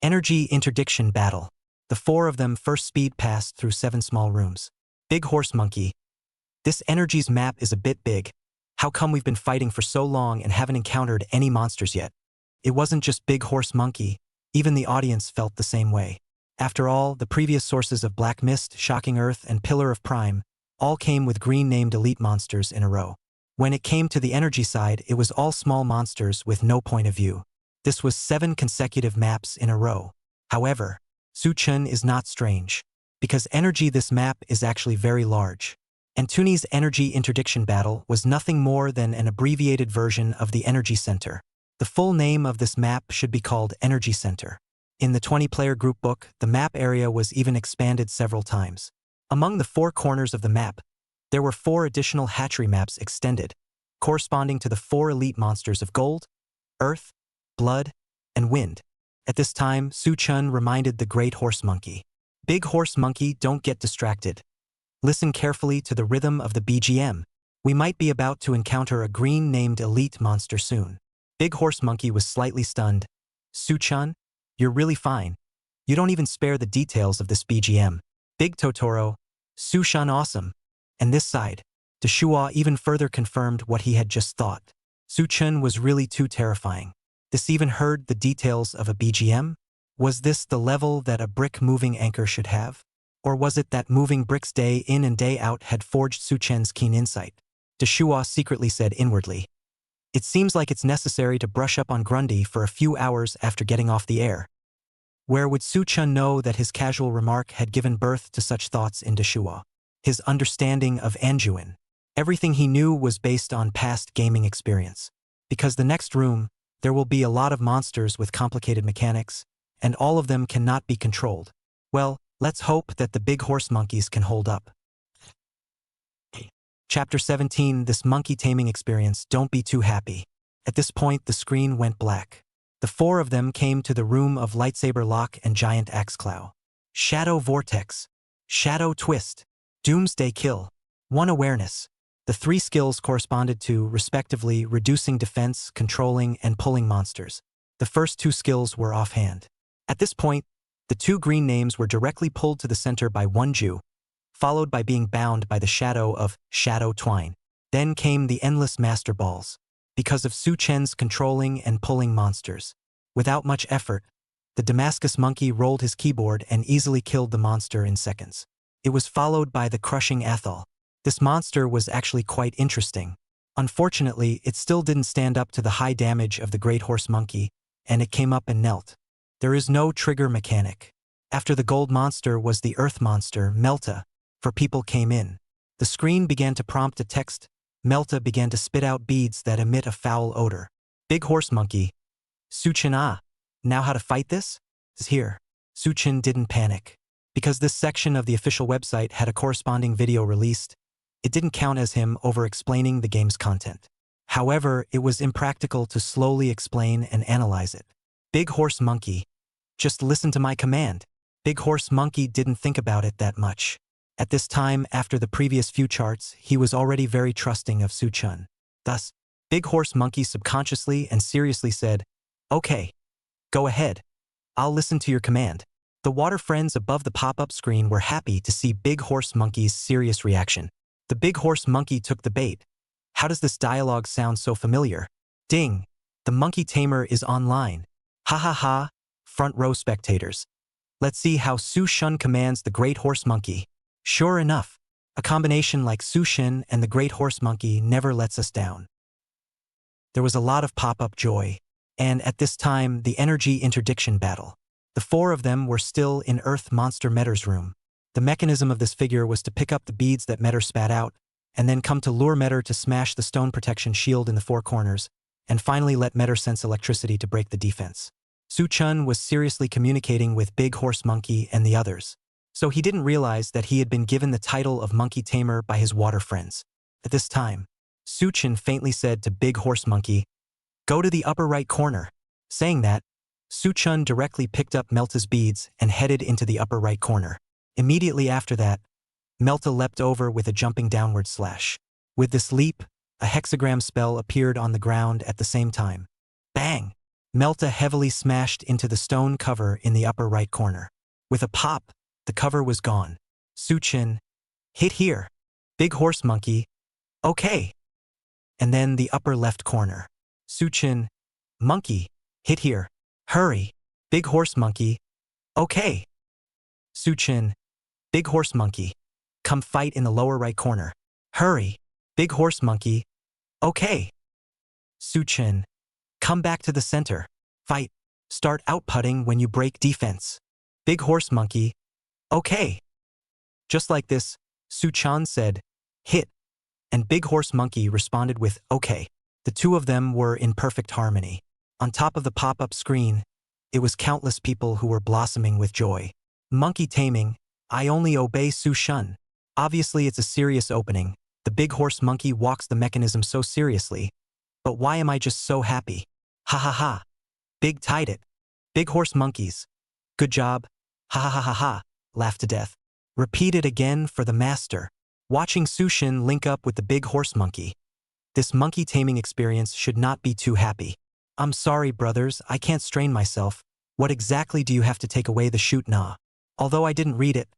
Energy interdiction battle. The 4 of them first speed passed through 7 small rooms. Big Horse Monkey. This energies map is a bit big. How come we've been fighting for so long and haven't encountered any monsters yet? It wasn't just Big Horse Monkey, even the audience felt the same way. After all, the previous sources of Black Mist, Shocking Earth, and Pillar of Prime all came with green-named elite monsters in a row. When it came to the energy side, it was all small monsters with no point of view. This was 7 consecutive maps in a row. However, Su Chen is not strange. because energy this map is actually very large. Anton's energy interdiction battle was nothing more than an abbreviated version of the energy center. The full name of this map should be called Energy Center. In the 20-player group book, the map area was even expanded several times. Among the 4 corners of the map, there were 4 additional hatchery maps extended, corresponding to the 4 elite monsters of Gold, Earth, Blood, and Wind. At this time, Su-chun reminded the Great Horse Monkey. Big Horse Monkey, don't get distracted. Listen carefully to the rhythm of the BGM. We might be about to encounter a green named elite monster soon. Big Horse Monkey was slightly stunned. Su-chun, you're really fine. You don't even spare the details of this BGM. Big Totoro, Su-chun awesome. And this side, Deshua even further confirmed what he had just thought. Su-chun was really too terrifying. This even heard the details of a BGM? Was this the level that a brick moving anchor should have? Or was it that moving bricks day in and day out had forged Su-chun's keen insight? Deshua secretly said inwardly. It seems like it's necessary to brush up on Grundy for a few hours after getting off the air. Where would Su-chun know that his casual remark had given birth to such thoughts in Deshua? His understanding of Anjuin. Everything he knew was based on past gaming experience. Because the next room, there will be a lot of monsters with complicated mechanics, and all of them cannot be controlled. Well, let's hope that the big horse monkeys can hold up. Chapter 17, this monkey taming experience, don't be too happy. At this point, the screen went black. The 4 of them came to the room of lightsaber lock and giant axe claw. Shadow vortex. Shadow twist. Doomsday kill. 1 awareness. The 3 skills corresponded to, respectively, reducing defense, controlling, and pulling monsters. The first 2 skills were offhand. At this point, the 2 green names were directly pulled to the center by 1 Jew, followed by being bound by the shadow of Shadow Twine. Then came the endless Master Balls, because of Su-chun's controlling and pulling monsters. Without much effort, the Damascus monkey rolled his keyboard and easily killed the monster in seconds. It was followed by the Crushing Athol. This monster was actually quite interesting. Unfortunately, it still didn't stand up to the high damage of the Great Horse Monkey, and it came up and knelt. There is no trigger mechanic. After the gold monster was the earth monster, Melta, for people came in. The screen began to prompt a text. Melta began to spit out beads that emit a foul odor. Big Horse Monkey. Su-chun now how to fight this? Is here. Su-chun didn't panic. Because this section of the official website had a corresponding video released, it didn't count as him over-explaining the game's content. However, it was impractical to slowly explain and analyze it. Big Horse Monkey. Just listen to my command. Big Horse Monkey didn't think about it that much. At this time, after the previous few charts, he was already very trusting of Su-chun. Thus, Big Horse Monkey subconsciously and seriously said, "Okay, go ahead. I'll listen to your command." The water friends above the pop-up screen were happy to see Big Horse Monkey's serious reaction. The Big Horse Monkey took the bait. How does this dialogue sound so familiar? Ding! The monkey tamer is online. Ha ha ha, front row spectators. Let's see how Su-chun commands the Great Horse Monkey. Sure enough, a combination like Su-chun and the Great Horse Monkey never lets us down. There was a lot of pop-up joy, and at this time, the energy interdiction battle. The 4 of them were still in Earth Monster Metter's room. The mechanism of this figure was to pick up the beads that Metter spat out, and then come to lure Metter to smash the stone protection shield in the 4 corners, and finally let Metter sense electricity to break the defense. Su-chun was seriously communicating with Big Horse Monkey and the others. So he didn't realize that he had been given the title of Monkey Tamer by his water friends. At this time, Su-chun faintly said to Big Horse Monkey, "Go to the upper right corner." Saying that, Su-chun directly picked up Melta's beads and headed into the upper right corner. Immediately after that, Melta leapt over with a jumping downward slash. With this leap, a hexagram spell appeared on the ground at the same time. Bang! Melta heavily smashed into the stone cover in the upper right corner. With a pop, the cover was gone. Su-chun, hit here. Big Horse Monkey, okay. And then the upper left corner. Su-chun, monkey, hit here. Hurry. Big Horse Monkey, okay. Su-chun, Big Horse Monkey, come fight in the lower right corner. Hurry. Big Horse Monkey, okay. Su-chun, come back to the center. Fight. Start outputting when you break defense. Big Horse Monkey, okay. Just like this, Su-chan said, "Hit," and Big Horse Monkey responded with, "Okay." The two of them were in perfect harmony. On top of the pop-up screen, it was countless people who were blossoming with joy. Monkey taming, I only obey Su-shun. Obviously it's a serious opening. The Big Horse Monkey walks the mechanism so seriously. But why am I just so happy? Ha ha ha. Big tied it. Big Horse Monkeys. Good job. Ha ha ha ha ha. Laugh to death. Repeat it again for the master. Watching Sushin link up with the Big Horse Monkey. This monkey taming experience should not be too happy. I'm sorry, brothers, I can't strain myself. What exactly do you have to take away the shoot nah? Although I didn't read it,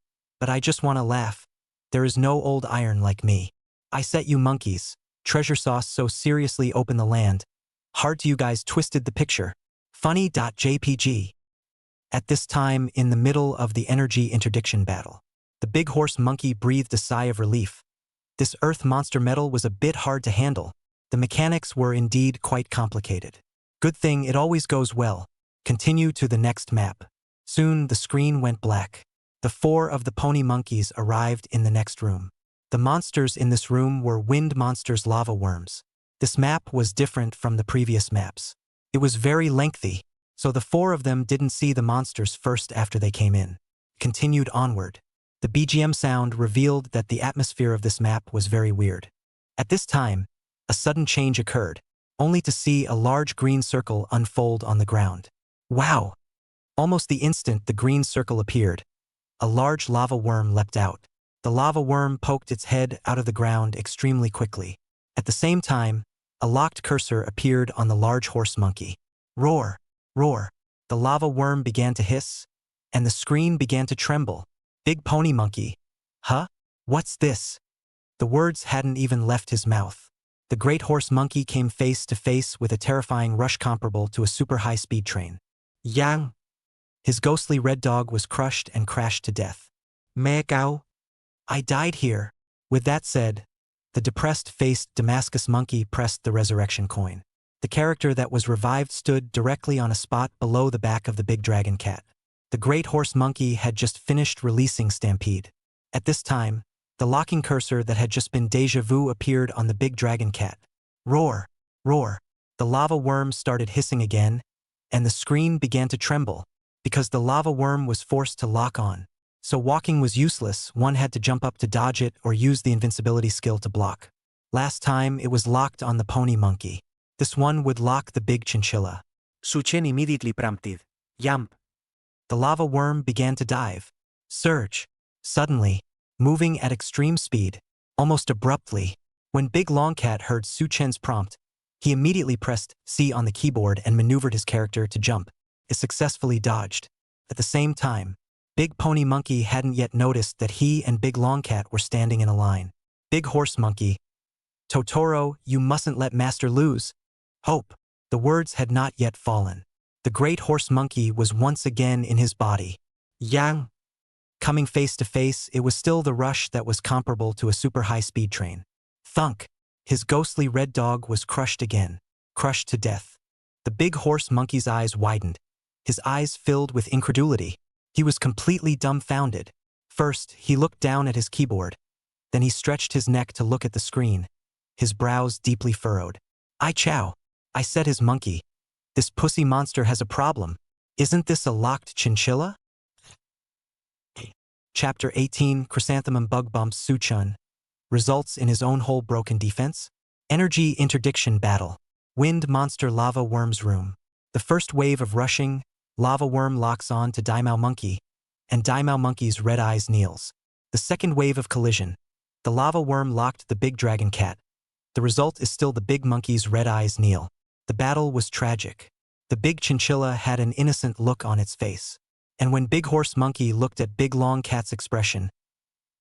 but I just want to laugh. There is no old iron like me. I set you monkeys. Treasure sauce so seriously open the land. Hard to you guys twisted the picture. Funny.jpg. At this time, in the middle of the energy interdiction battle, the Big Horse Monkey breathed a sigh of relief. This earth monster metal was a bit hard to handle. The mechanics were indeed quite complicated. Good thing it always goes well. Continue to the next map. Soon the screen went black. The four of the pony monkeys arrived in the next room. The monsters in this room were wind monsters, lava worms. This map was different from the previous maps. It was very lengthy, so the four of them didn't see the monsters first after they came in. Continued onward. The BGM sound revealed that the atmosphere of this map was very weird. At this time, a sudden change occurred, only to see a large green circle unfold on the ground. Wow! Almost the instant the green circle appeared, a large lava worm leapt out. The lava worm poked its head out of the ground extremely quickly. At the same time, a locked cursor appeared on the large horse monkey. Roar! Roar! The lava worm began to hiss, and the screen began to tremble. Big Pony Monkey. Huh? What's this? The words hadn't even left his mouth. The Great Horse Monkey came face to face with a terrifying rush comparable to a super high-speed train. Yang! His ghostly red dog was crushed and crashed to death. Meow! I died here. With that said, the depressed-faced Damascus Monkey pressed the resurrection coin. The character that was revived stood directly on a spot below the back of the big dragon cat. The Great Horse Monkey had just finished releasing Stampede. At this time, the locking cursor that had just been Deja Vu appeared on the big dragon cat. Roar! Roar! The lava worm started hissing again, and the screen began to tremble, because the lava worm was forced to lock on. So walking was useless, one had to jump up to dodge it or use the invincibility skill to block. Last time it was locked on the pony monkey. This one would lock the big chinchilla. Su-chen immediately prompted. Jump. The lava worm began to dive. Surge. Suddenly, moving at extreme speed, almost abruptly, when Big Longcat heard Su-chen's prompt, he immediately pressed C on the keyboard and maneuvered his character to jump. It successfully dodged. At the same time, Big Pony Monkey hadn't yet noticed that he and Big Longcat were standing in a line. Big Horse Monkey. Totoro, you mustn't let Master lose. Hope. The words had not yet fallen. The Great Horse Monkey was once again in his body. Yang. Coming face to face, it was still the rush that was comparable to a super high-speed train. Thunk. His ghostly red dog was crushed again. Crushed to death. The Big Horse Monkey's eyes widened. His eyes filled with incredulity. He was completely dumbfounded. First, he looked down at his keyboard. Then he stretched his neck to look at the screen. His brows deeply furrowed. I chow. I said his monkey. This pussy monster has a problem. Isn't this a locked chinchilla? Chapter 18, Chrysanthemum Bug Bumps Su-chun. Results in his own hole broken defense. Energy Interdiction Battle. Wind Monster Lava Worm's Room. The first wave of rushing, lava worm locks on to Daimao Monkey, and Daimao Monkey's red eyes kneels. The second wave of collision. The lava worm locked the big dragon cat. The result is still the big monkey's red eyes kneel. The battle was tragic. The big chinchilla had an innocent look on its face. And when Big Horse Monkey looked at Big Long Cat's expression,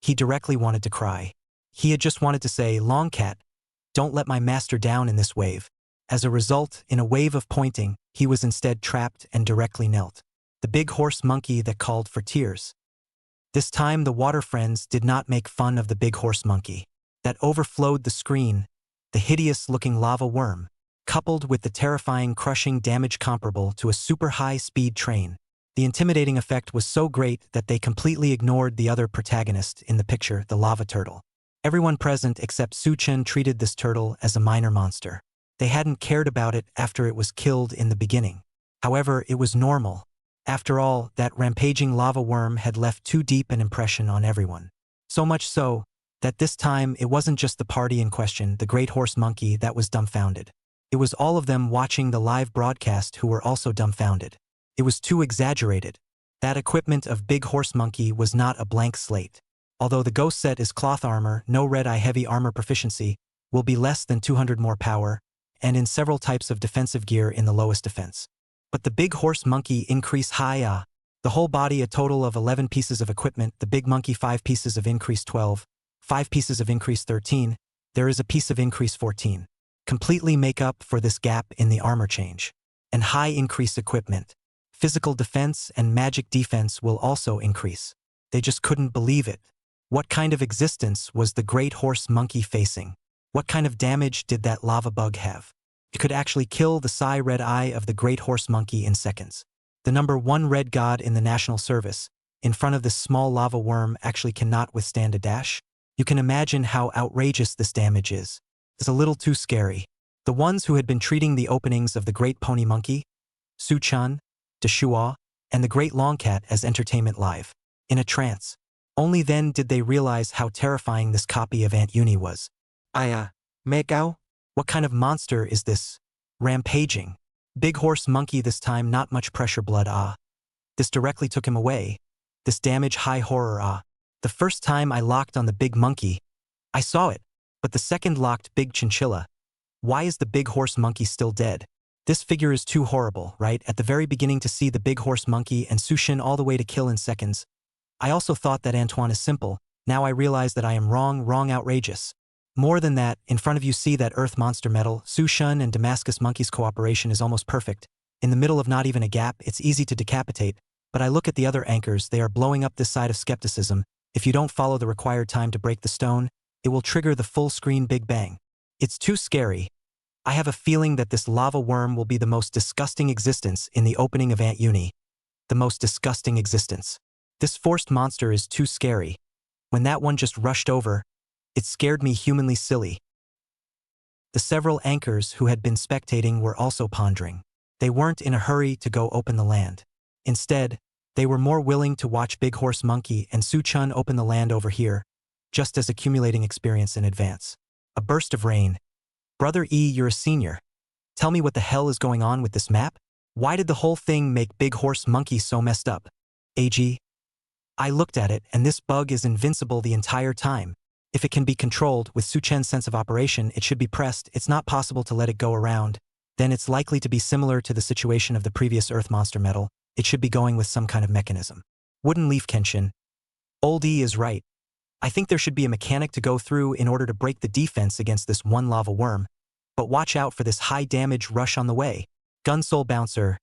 he directly wanted to cry. He had just wanted to say, Long Cat, don't let my master down in this wave. As a result, in a wave of pointing, he was instead trapped and directly knelt. The Big Horse Monkey that called for tears. This time the water friends did not make fun of the Big Horse Monkey. That overflowed the screen, the hideous-looking lava worm, coupled with the terrifying crushing damage comparable to a super high-speed train. The intimidating effect was so great that they completely ignored the other protagonist in the picture, the lava turtle. Everyone present except Su-chen treated this turtle as a minor monster. They hadn't cared about it after it was killed in the beginning. However, it was normal. After all, that rampaging lava worm had left too deep an impression on everyone. So much so, that this time it wasn't just the party in question, the great horse monkey, that was dumbfounded. It was all of them watching the live broadcast who were also dumbfounded. It was too exaggerated. That equipment of big horse monkey was not a blank slate. Although the ghost set is cloth armor, no red eye heavy armor proficiency, will be less than 200 more power, and in several types of defensive gear in the lowest defense. But the big horse monkey increase high the whole body a total of 11 pieces of equipment, the big monkey 5 pieces of increase 12, 5 pieces of increase 13, there is a piece of increase 14. Completely make up for this gap in the armor change. And high increase equipment. Physical defense and magic defense will also increase. They just couldn't believe it. What kind of existence was the great horse monkey facing? What kind of damage did that lava bug have? It could actually kill the Psy Red Eye of the great horse monkey in seconds. The number 1 red god in the national service, in front of this small lava worm, actually cannot withstand a dash. You can imagine how outrageous this damage is. It's a little too scary. The ones who had been treating the openings of the great pony monkey, Su-chan, Deshua, and the great long cat as entertainment live, in a trance. Only then did they realize how terrifying this copy of Aunt Uni was. Meigao? What kind of monster is this? Rampaging. Big horse monkey this time, not much pressure blood This directly took him away. This damage high horror The first time I locked on the big monkey, I saw it, but the second locked big chinchilla. Why is the big horse monkey still dead? This figure is too horrible, right? At the very beginning to see the big horse monkey and Sushin all the way to kill in seconds. I also thought that Antoine is simple. Now I realize that I am wrong, outrageous. More than that, in front of you see that earth monster metal, Sushin and Damascus monkey's cooperation is almost perfect. In the middle of not even a gap, it's easy to decapitate, but I look at the other anchors, they are blowing up this side of skepticism. If you don't follow the required time to break the stone, it will trigger the full screen Big Bang. It's too scary. I have a feeling that this lava worm will be the most disgusting existence in the opening of Aunt Uni. The most disgusting existence. This forced monster is too scary. When that one just rushed over, it scared me humanly silly. The several anchors who had been spectating were also pondering. They weren't in a hurry to go open the land. Instead, they were more willing to watch Big Horse Monkey and Su-chun open the land over here, just as accumulating experience in advance. A burst of rain. Brother E, you're a senior. Tell me what the hell is going on with this map? Why did the whole thing make Big Horse Monkey so messed up? AG. I looked at it, and this bug is invincible the entire time. If it can be controlled, with Su-chen's sense of operation, it should be pressed. It's not possible to let it go around. Then it's likely to be similar to the situation of the previous Earth Monster Metal. It should be going with some kind of mechanism. Wooden Leaf Kenshin. Old E is right. I think there should be a mechanic to go through in order to break the defense against this one lava worm. But watch out for this high damage rush on the way. Gun Soul Bouncer.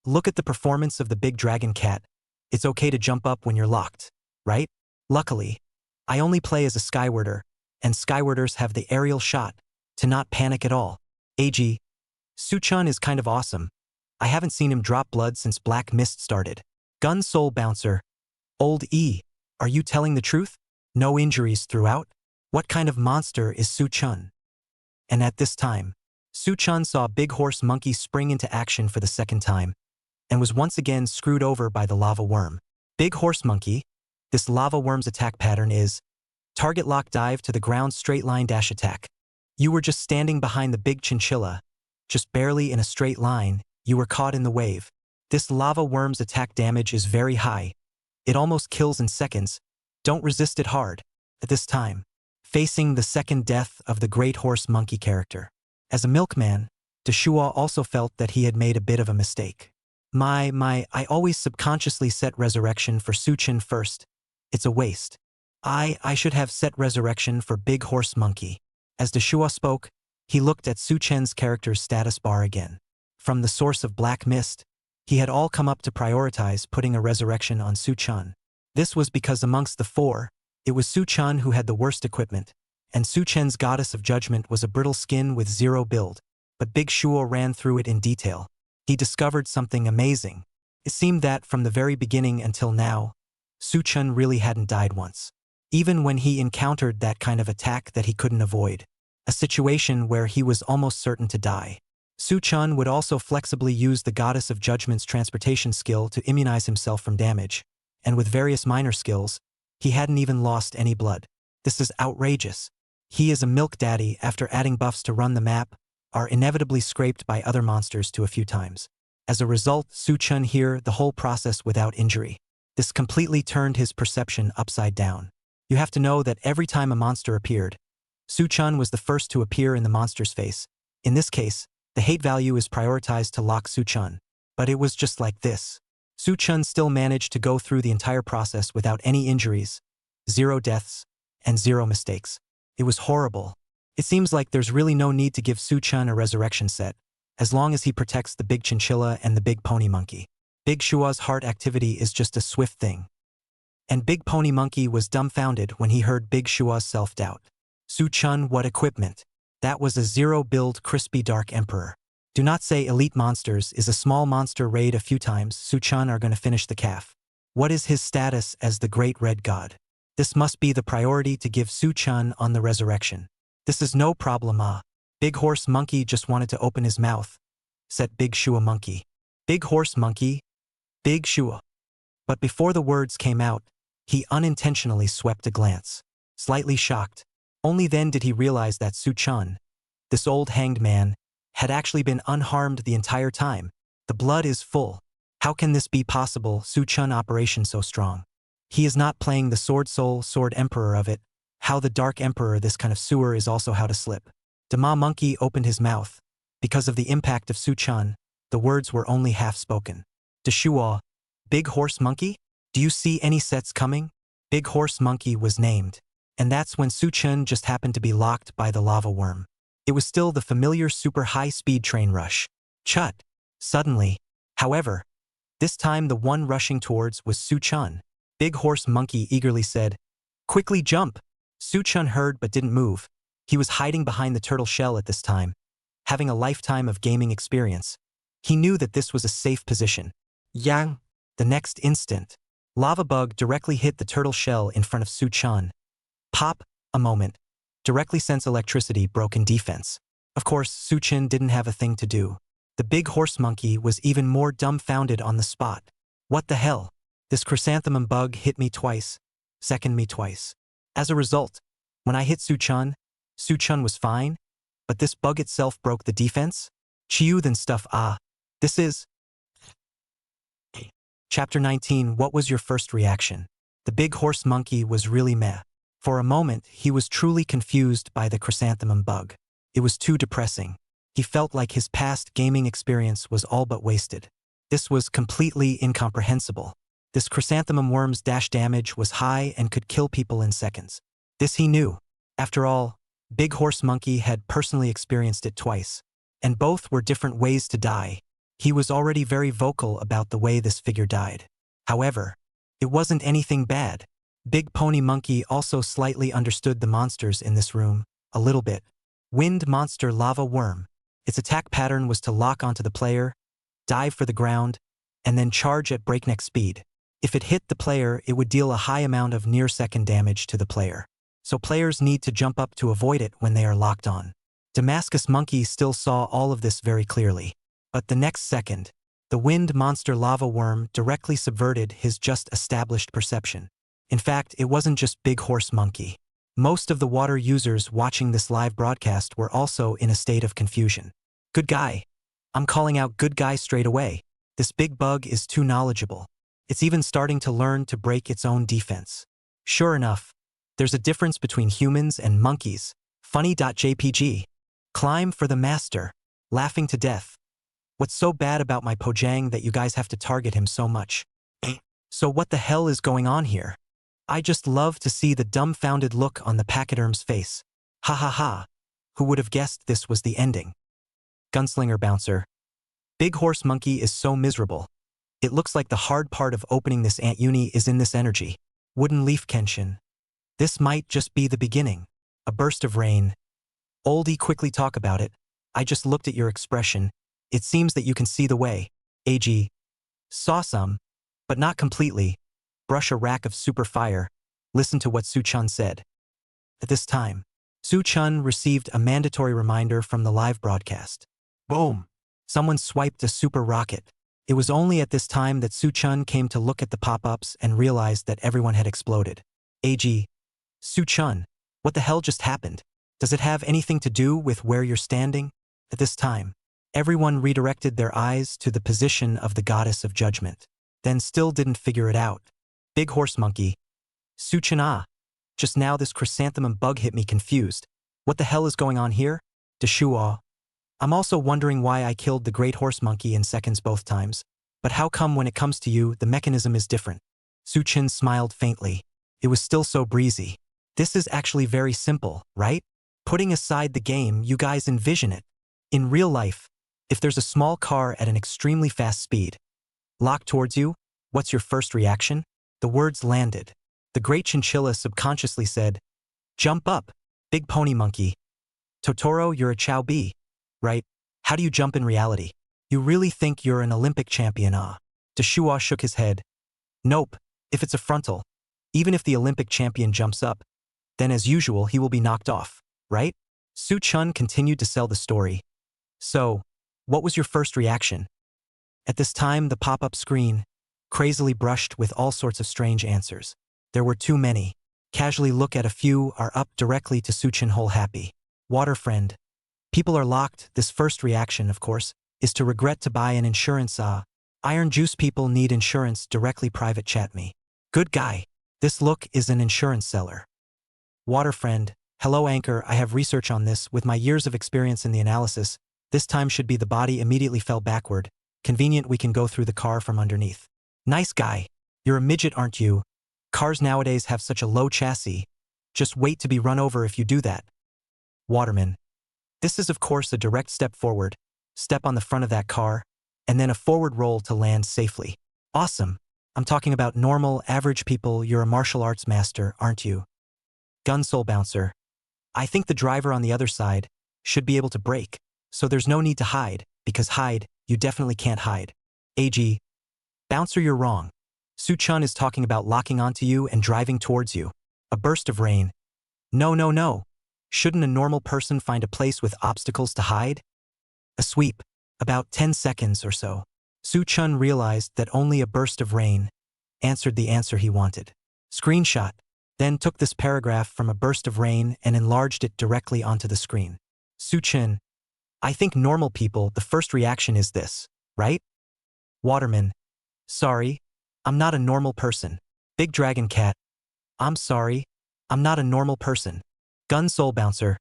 Look at the performance of the big dragon cat. It's okay to jump up when you're locked, right? Luckily, I only play as a Skywarder, and Skywarders have the aerial shot to not panic at all. AG. Su-chun is kind of awesome. I haven't seen him drop blood since Black Mist started. Gun Soul Bouncer. Old E, are you telling the truth? No injuries throughout? What kind of monster is Su-chun? And at this time, Su-chun saw Big Horse Monkey spring into action for the second time, and was once again screwed over by the lava worm. Big Horse Monkey, this lava worm's attack pattern is target lock dive to the ground straight line dash attack. You were just standing behind the big chinchilla, just barely in a straight line, you were caught in the wave. This lava worm's attack damage is very high. It almost kills in seconds. Don't resist it hard. At this time, facing the second death of the Great Horse Monkey character. As a milkman, Deshua also felt that he had made a bit of a mistake. I always subconsciously set resurrection for Su-chin first. It's a waste. I should have set resurrection for Big Horse Monkey. As Deshua spoke, he looked at Su-chen's character's status bar again. From the source of Black Mist, he had all come up to prioritize putting a resurrection on Su-chun. This was because amongst the four, it was Su-chun who had the worst equipment, and Su-chen's Goddess of Judgment was a brittle skin with 0 build. But Big Shuo ran through it in detail. He discovered something amazing. It seemed that from the very beginning until now, Su-chun really hadn't died once. Even when he encountered that kind of attack that he couldn't avoid, a situation where he was almost certain to die. Su-chun would also flexibly use the Goddess of Judgment's transportation skill to immunize himself from damage, and with various minor skills, he hadn't even lost any blood. This is outrageous. He is a milk daddy after adding buffs to run the map, are inevitably scraped by other monsters to a few times. As a result, Su-chun here the whole process without injury. This completely turned his perception upside down. You have to know that every time a monster appeared, Su-chun was the first to appear in the monster's face. In this case, the hate value is prioritized to lock Su-chun. But it was just like this. Su-chun still managed to go through the entire process without any injuries, 0 deaths, and 0 mistakes. It was horrible. It seems like there's really no need to give Su-chun a resurrection set, as long as he protects the big chinchilla and the big pony monkey. Big Shua's heart activity is just a swift thing. And Big Pony Monkey was dumbfounded when he heard Big Shua's self-doubt. Su-chun, what equipment? That was a 0-build crispy dark emperor. Do not say elite monsters is a small monster raid a few times Su-chun are gonna finish the calf. What is his status as the great red god? This must be the priority to give Su-chun on the resurrection. This is no problem Big Horse Monkey just wanted to open his mouth, said Big Shua Monkey. Big Horse Monkey? Big Shua. But before the words came out, he unintentionally swept a glance. Slightly shocked. Only then did he realize that Su-chun, this old hanged man, had actually been unharmed the entire time. The blood is full. How can this be possible? Su-chun operation so strong. He is not playing the sword soul, sword emperor of it. How the dark emperor this kind of sewer is also how to slip. Dama Monkey opened his mouth. Because of the impact of Su-chun, the words were only half spoken. Deshua, Big Horse Monkey? Do you see any sets coming? Big Horse Monkey was named. And that's when Su-chun just happened to be locked by the lava worm. It was still the familiar super high-speed train rush. Chut! Suddenly. However, this time the one rushing towards was Su-chun. Big Horse Monkey eagerly said, "Quickly jump!" Su-chun heard but didn't move. He was hiding behind the turtle shell at this time, having a lifetime of gaming experience. He knew that this was a safe position. Yang! The next instant, lava bug directly hit the turtle shell in front of Su-chun. Pop! A moment. Directly sense electricity broke in defense. Of course, Su-chun didn't have a thing to do. The Big Horse Monkey was even more dumbfounded on the spot. What the hell? This chrysanthemum bug hit me twice, second me twice. As a result, when I hit Su-chun was fine, but this bug itself broke the defense? Chiu than stuff This is... Chapter 19. What was your first reaction? The Big Horse Monkey was really meh. For a moment, he was truly confused by the chrysanthemum bug. It was too depressing. He felt like his past gaming experience was all but wasted. This was completely incomprehensible. This chrysanthemum worm's dash damage was high and could kill people in seconds. This he knew. After all, Big Horse Monkey had personally experienced it twice. And both were different ways to die. He was already very vocal about the way this figure died. However, it wasn't anything bad. Big Pony Monkey also slightly understood the monsters in this room, a little bit. Wind Monster Lava Worm. Its attack pattern was to lock onto the player, dive for the ground, and then charge at breakneck speed. If it hit the player, it would deal a high amount of near-second damage to the player. So players need to jump up to avoid it when they are locked on. Damascus Monkey still saw all of this very clearly. But the next second, the Wind Monster Lava Worm directly subverted his just-established perception. In fact, it wasn't just Big Horse Monkey. Most of the water users watching this live broadcast were also in a state of confusion. Good guy. I'm calling out good guy straight away. This big bug is too knowledgeable. It's even starting to learn to break its own defense. Sure enough, there's a difference between humans and monkeys. Funny.jpg. Climb for the master. Laughing to death. What's so bad about my Pojang that you guys have to target him so much? So what the hell is going on here? I just love to see the dumbfounded look on the pachyderm's face. Ha ha ha. Who would have guessed this was the ending? Gunslinger Bouncer. Big Horse Monkey is so miserable. It looks like the hard part of opening this ant uni is in this energy. Wooden Leaf Kenshin. This might just be the beginning. A burst of rain. Oldie, quickly talk about it. I just looked at your expression. It seems that you can see the way. AG. Saw some, but not completely. Brush a rack of super fire. Listen to what Su-chun said. At this time, Su-chun received a mandatory reminder from the live broadcast. Boom. Someone swiped a super rocket. It was only at this time that Su-chun came to look at the pop-ups and realized that everyone had exploded. AG. Su-chun, what the hell just happened? Does it have anything to do with where you're standing? At this time, everyone redirected their eyes to the position of the goddess of judgment, then still didn't figure it out. Big horse monkey. Su-chun, ah. Just now this chrysanthemum bug hit me confused. What the hell is going on here? Deshua. I'm also wondering why I killed the great horse monkey in seconds both times. But how come when it comes to you, the mechanism is different? Su-chun smiled faintly. It was still so breezy. This is actually very simple, right? Putting aside the game, you guys envision it. In real life, if there's a small car at an extremely fast speed, locked towards you, what's your first reaction? The words landed. The great chinchilla subconsciously said, "Jump up, big pony monkey." Totoro, you're a chow bee, right? How do you jump in reality? You really think you're an Olympic champion, ah? Deshua shook his head. Nope, if it's a frontal. Even if the Olympic champion jumps up, then as usual he will be knocked off, right? Su-chun continued to sell the story. So, what was your first reaction? At this time, the pop-up screen, crazily brushed with all sorts of strange answers. There were too many. Casually look at a few are up directly to Su-chun whole happy. Water friend. People are locked. This first reaction, of course, is to regret to buy an insurance. Iron juice people need insurance. Directly private chat me. Good guy. This look is an insurance seller. Water friend. Hello anchor, I have research on this. With my years of experience in the analysis, this time should be the body immediately fell backward. Convenient, we can go through the car from underneath. Nice guy. You're a midget, aren't you? Cars nowadays have such a low chassis. Just wait to be run over if you do that. Waterman. This is of course a direct step forward, step on the front of that car, and then a forward roll to land safely. Awesome. I'm talking about normal, average people. You're a martial arts master, aren't you? Gun soul bouncer. I think the driver on the other side should be able to brake, so there's no need to hide, because hide, you definitely can't hide. AG. Bouncer, you're wrong. Su-chun is talking about locking onto you and driving towards you. A burst of rain. No, no, no. Shouldn't a normal person find a place with obstacles to hide? A sweep. About 10 seconds or so. Su-chun realized that only a burst of rain answered the answer he wanted. Screenshot. Then took this paragraph from a burst of rain and enlarged it directly onto the screen. Su-chun. I think normal people, the first reaction is this, right? Waterman. Sorry. I'm not a normal person. Big dragon cat. I'm sorry. I'm not a normal person. Gun soul bouncer.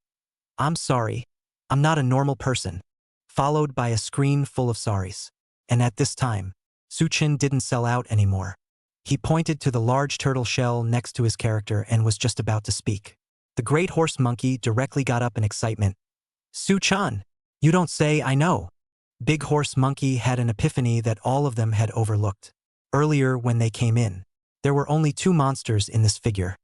I'm sorry. I'm not a normal person. Followed by a screen full of sorries. And at this time, Su-chun didn't sell out anymore. He pointed to the large turtle shell next to his character and was just about to speak. The great horse monkey directly got up in excitement. Su-chun, you don't say. I know. Big horse monkey had an epiphany that all of them had overlooked. Earlier when they came in, there were only two monsters in this figure.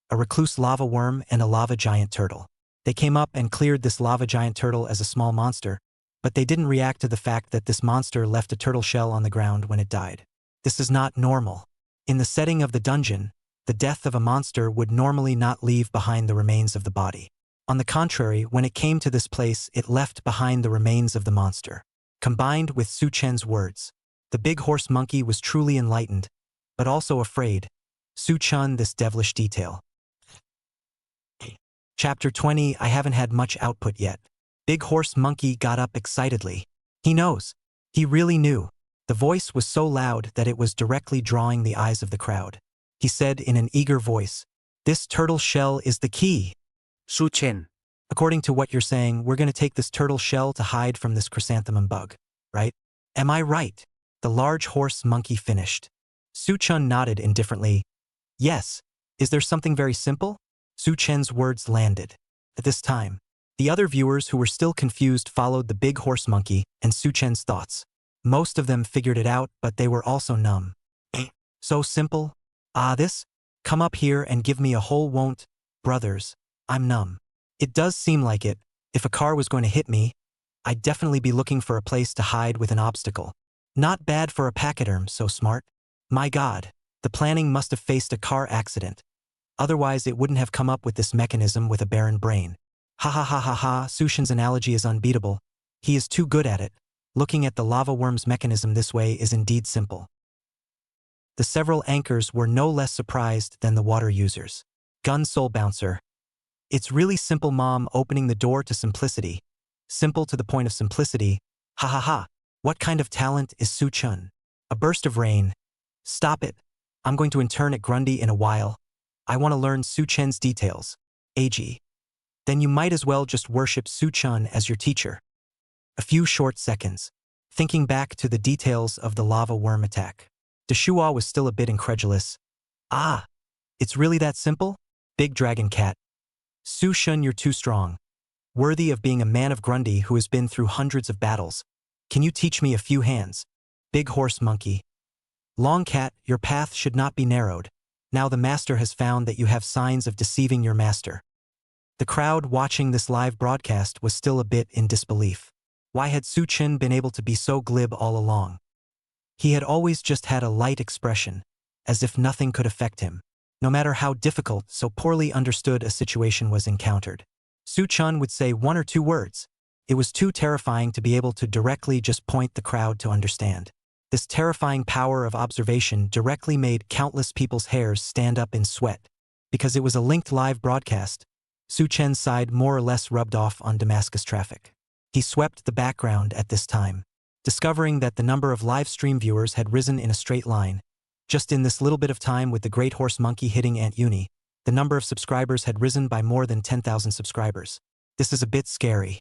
A recluse lava worm and a lava giant turtle. They came up and cleared this lava giant turtle as a small monster, but they didn't react to the fact that this monster left a turtle shell on the ground when it died. This is not normal. In the setting of the dungeon, the death of a monster would normally not leave behind the remains of the body. On the contrary, when it came to this place, it left behind the remains of the monster. Combined with Su-chun's words, the big horse monkey was truly enlightened, but also afraid. Su-chun, this devilish detail. Chapter 20. I haven't had much output yet. Big horse monkey got up excitedly. He knows. He really knew. The voice was so loud that it was directly drawing the eyes of the crowd. He said in an eager voice, "This turtle shell is the key." Su-chun. According to what you're saying, we're going to take this turtle shell to hide from this chrysanthemum bug, right? Am I right? The large horse monkey finished. Su-chun nodded indifferently. Yes. Is there something very simple? Su-chun's words landed. At this time, the other viewers who were still confused followed the big horse monkey and Su-chun's thoughts. Most of them figured it out, but they were also numb. So simple? This? Come up here and give me a hole. Won't? Brothers, I'm numb. It does seem like it. If a car was going to hit me, I'd definitely be looking for a place to hide with an obstacle. Not bad for a pachyderm, so smart. My god, the planning must have faced a car accident. Otherwise it wouldn't have come up with this mechanism with a barren brain. Ha ha ha ha ha, Sushin's analogy is unbeatable. He is too good at it. Looking at the lava worm's mechanism this way is indeed simple. The several anchors were no less surprised than the water users. Gun Soul Bouncer. It's really simple, mom, opening the door to simplicity. Simple to the point of simplicity. Ha ha ha. What kind of talent is Su Chun? A burst of rain. Stop it. I'm going to intern at Grundy in a while. I want to learn Su Chen's details. AG. Then you might as well just worship Su Chun as your teacher. A few short seconds. Thinking back to the details of the lava worm attack. Deshua was still a bit incredulous. Ah, it's really that simple? Big Dragon Cat. Su Chun, you're too strong. Worthy of being a man of Grundy who has been through hundreds of battles. Can you teach me a few hands? Big Horse Monkey. Long Cat, your path should not be narrowed. Now the master has found that you have signs of deceiving your master. The crowd watching this live broadcast was still a bit in disbelief. Why had Su Chen been able to be so glib all along? He had always just had a light expression, as if nothing could affect him, no matter how difficult, so poorly understood a situation was encountered. Su Chun would say one or two words. It was too terrifying to be able to directly just point the crowd to understand. This terrifying power of observation directly made countless people's hairs stand up in sweat. Because it was a linked live broadcast, Su Chen's side more or less rubbed off on Damascus traffic. He swept the background at this time, discovering that the number of live stream viewers had risen in a straight line. Just in this little bit of time with the Great Horse Monkey hitting Aunt Uni, the number of subscribers had risen by more than 10,000 subscribers. This is a bit scary.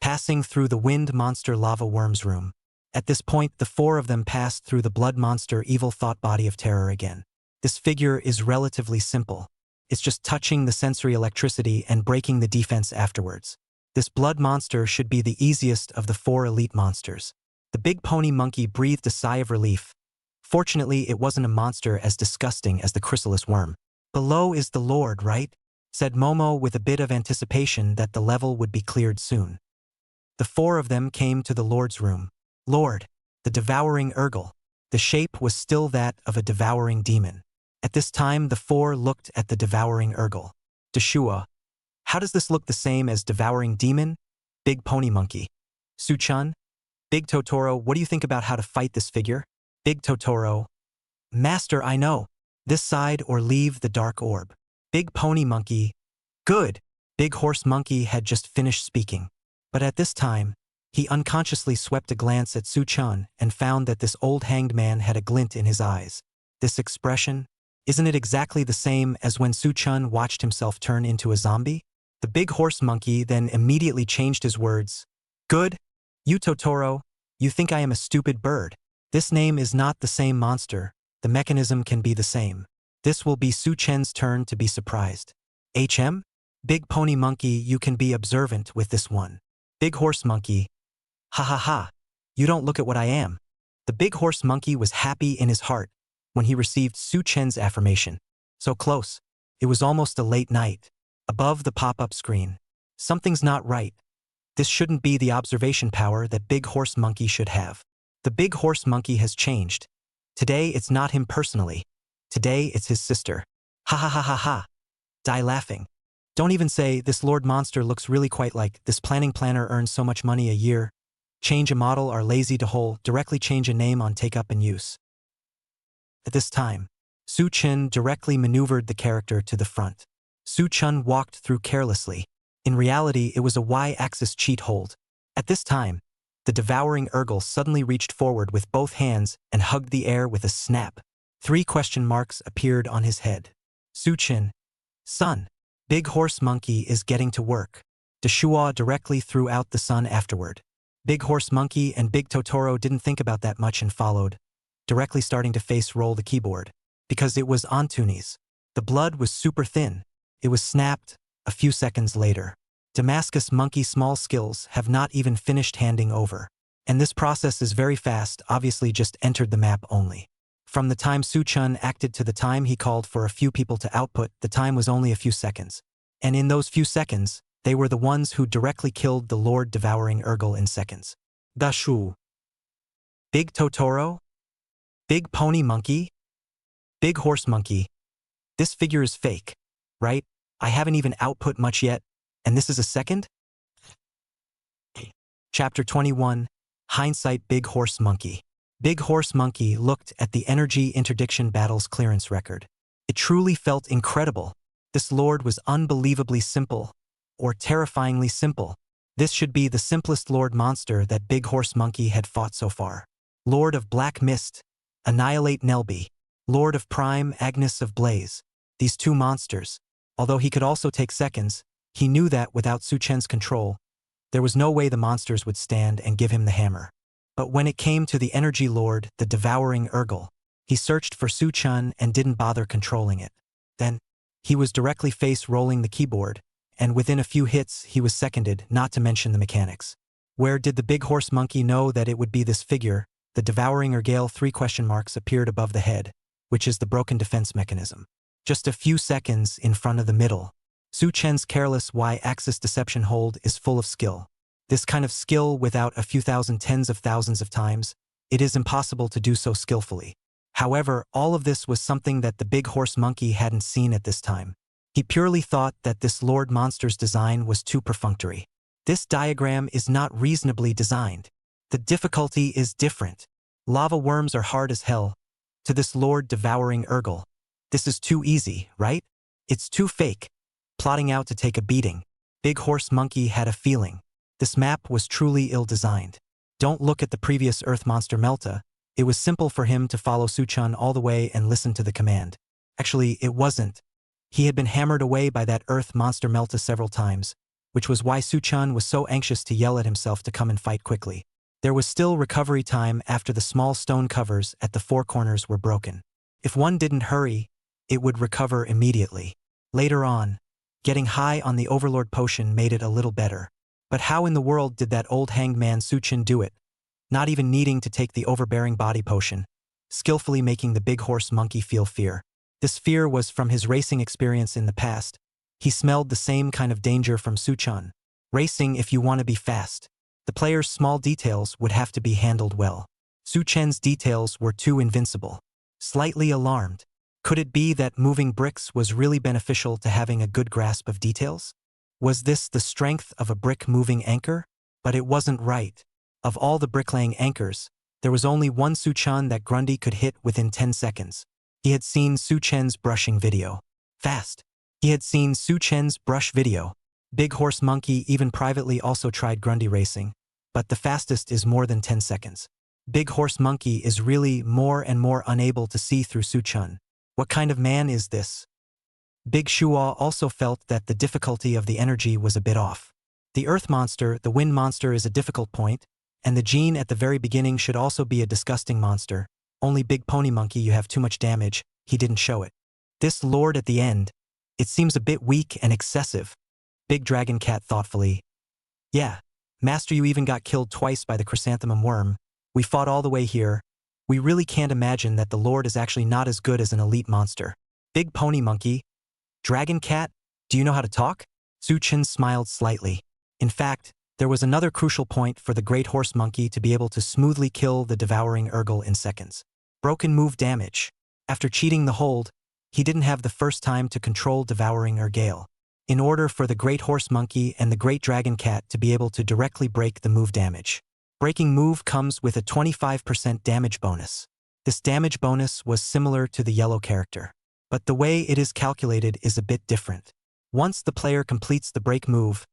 Passing through the Wind Monster Lava Worm's room. At this point, the four of them passed through the Blood Monster Evil Thought Body of Terror again. This figure is relatively simple. It's just touching the sensory electricity and breaking the defense afterwards. This blood monster should be the easiest of the four elite monsters. The big pony monkey breathed a sigh of relief. Fortunately, it wasn't a monster as disgusting as the chrysalis worm. Below is the Lord, right? Said Momo with a bit of anticipation that the level would be cleared soon. The four of them came to the Lord's room. Lord, the devouring Urgle. The shape was still that of a devouring demon. At this time, the four looked at the devouring Urgle. Deshua. How does this look the same as devouring demon? Big pony monkey. Su Chun? Big Totoro, what do you think about how to fight this figure? Big Totoro. Master, I know. This side or leave the dark orb. Big pony monkey. Good. Big horse monkey had just finished speaking. But at this time, he unconsciously swept a glance at Su Chun and found that this old hanged man had a glint in his eyes. This expression, isn't it exactly the same as when Su Chun watched himself turn into a zombie? The big horse monkey then immediately changed his words. Good. You Totoro, you think I am a stupid bird. This name is not the same monster. The mechanism can be the same. This will be Su Chen's turn to be surprised. HM? Big pony monkey, you can be observant with this one. Big horse monkey. Ha ha ha. You don't look at what I am. The big horse monkey was happy in his heart when he received Su Chen's affirmation. So close. It was almost a late night. Above the pop-up screen. Something's not right. This shouldn't be the observation power that Big Horse Monkey should have. The Big Horse Monkey has changed. Today it's not him personally. Today it's his sister. Ha ha ha ha ha. Die laughing. Don't even say this Lord Monster looks really quite like this planning planner earns so much money a year. Change a model are lazy to whole, directly change a name on take up and use. At this time, Su Chun directly maneuvered the character to the front. Su Chun walked through carelessly. In reality, it was a Y-axis cheat hold. At this time, the devouring Urgle suddenly reached forward with both hands and hugged the air with a snap. 3 question marks appeared on his head. Su Chun. Son. Big Horse Monkey is getting to work. Deshua directly threw out the sun afterward. Big Horse Monkey and Big Totoro didn't think about that much and followed, directly starting to face roll the keyboard. Because it was Antunis. The blood was super thin. It was snapped a few seconds later. Damascus Monkey small skills have not even finished handing over. And this process is very fast, obviously just entered the map only. From the time Su Chun acted to the time he called for a few people to output, the time was only a few seconds. And in those few seconds, they were the ones who directly killed the Lord Devouring Urgle in seconds. Dashu. Big Totoro? Big Pony Monkey? Big Horse Monkey? This figure is fake, right? I haven't even output much yet, and this is a second? Chapter 21, Hindsight Big Horse Monkey. Big Horse Monkey looked at the Energy Interdiction Battle's clearance record. It truly felt incredible. This lord was unbelievably simple, or terrifyingly simple. This should be the simplest lord monster that Big Horse Monkey had fought so far. Lord of Black Mist, Annihilate Nelby. Lord of Prime, Agnes of Blaze. These two monsters, although he could also take seconds, he knew that without Su Chen's control, there was no way the monsters would stand and give him the hammer. But when it came to the Energy Lord, the Devouring Urgle, he searched for Su Chen and didn't bother controlling it. Then, he was directly face-rolling the keyboard, and within a few hits he was seconded, not to mention the mechanics. Where did the Big Horse Monkey know that it would be this figure? The Devouring Urgle 3 question marks appeared above the head, which is the broken defense mechanism. Just a few seconds in front of the middle. Su Chen's careless Y-axis deception hold is full of skill. This kind of skill without a few thousand tens of thousands of times, it is impossible to do so skillfully. However, all of this was something that the Big Horse Monkey hadn't seen at this time. He purely thought that this Lord Monster's design was too perfunctory. This diagram is not reasonably designed. The difficulty is different. Lava worms are hard as hell. To this Lord Devouring Urgle, this is too easy, right? It's too fake. Plotting out to take a beating. Big Horse Monkey had a feeling. This map was truly ill-designed. Don't look at the previous Earth Monster Melta. It was simple for him to follow Su Chen all the way and listen to the command. Actually, it wasn't. He had been hammered away by that Earth Monster Melta several times, which was why Su Chen was so anxious to yell at himself to come and fight quickly. There was still recovery time after the small stone covers at the four corners were broken. If one didn't hurry, it would recover immediately. Later on, getting high on the Overlord potion made it a little better. But how in the world did that old hanged man Su Chen do it? Not even needing to take the overbearing body potion, skillfully making the Big Horse Monkey feel fear. This fear was from his racing experience in the past. He smelled the same kind of danger from Su Chen. Racing if you want to be fast. The player's small details would have to be handled well. Su Chen's details were too invincible. Slightly alarmed. Could it be that moving bricks was really beneficial to having a good grasp of details? Was this the strength of a brick-moving anchor? But it wasn't right. Of all the bricklaying anchors, there was only one Su Chen that Grundy could hit within 10 seconds. He had seen Su Chen's brushing video. Fast. He had seen Su Chen's brush video. Big Horse Monkey even privately also tried Grundy racing, but the fastest is more than 10 seconds. Big Horse Monkey is really more and more unable to see through Su Chen. What kind of man is this? Big Shua also felt that the difficulty of the energy was a bit off. The Earth Monster, the Wind Monster is a difficult point, and the gene at the very beginning should also be a disgusting monster. Only Big Pony Monkey you have too much damage, he didn't show it. This Lord at the end, it seems a bit weak and excessive. Big Dragon Cat thoughtfully. Yeah, Master, you even got killed twice by the Chrysanthemum Worm. We fought all the way here. We really can't imagine that the Lord is actually not as good as an elite monster. Big Pony Monkey. Dragon Cat, do you know how to talk? Su Chen smiled slightly. In fact, there was another crucial point for the Great Horse Monkey to be able to smoothly kill the Devouring Urgle in seconds. Broken move damage. After cheating the hold, he didn't have the first time to control Devouring Urgle. In order for the Great Horse Monkey and the Great Dragon Cat to be able to directly break the move damage. Breaking move comes with a 25% damage bonus. This damage bonus was similar to the yellow character, but the way it is calculated is a bit different. Once the player completes the break move,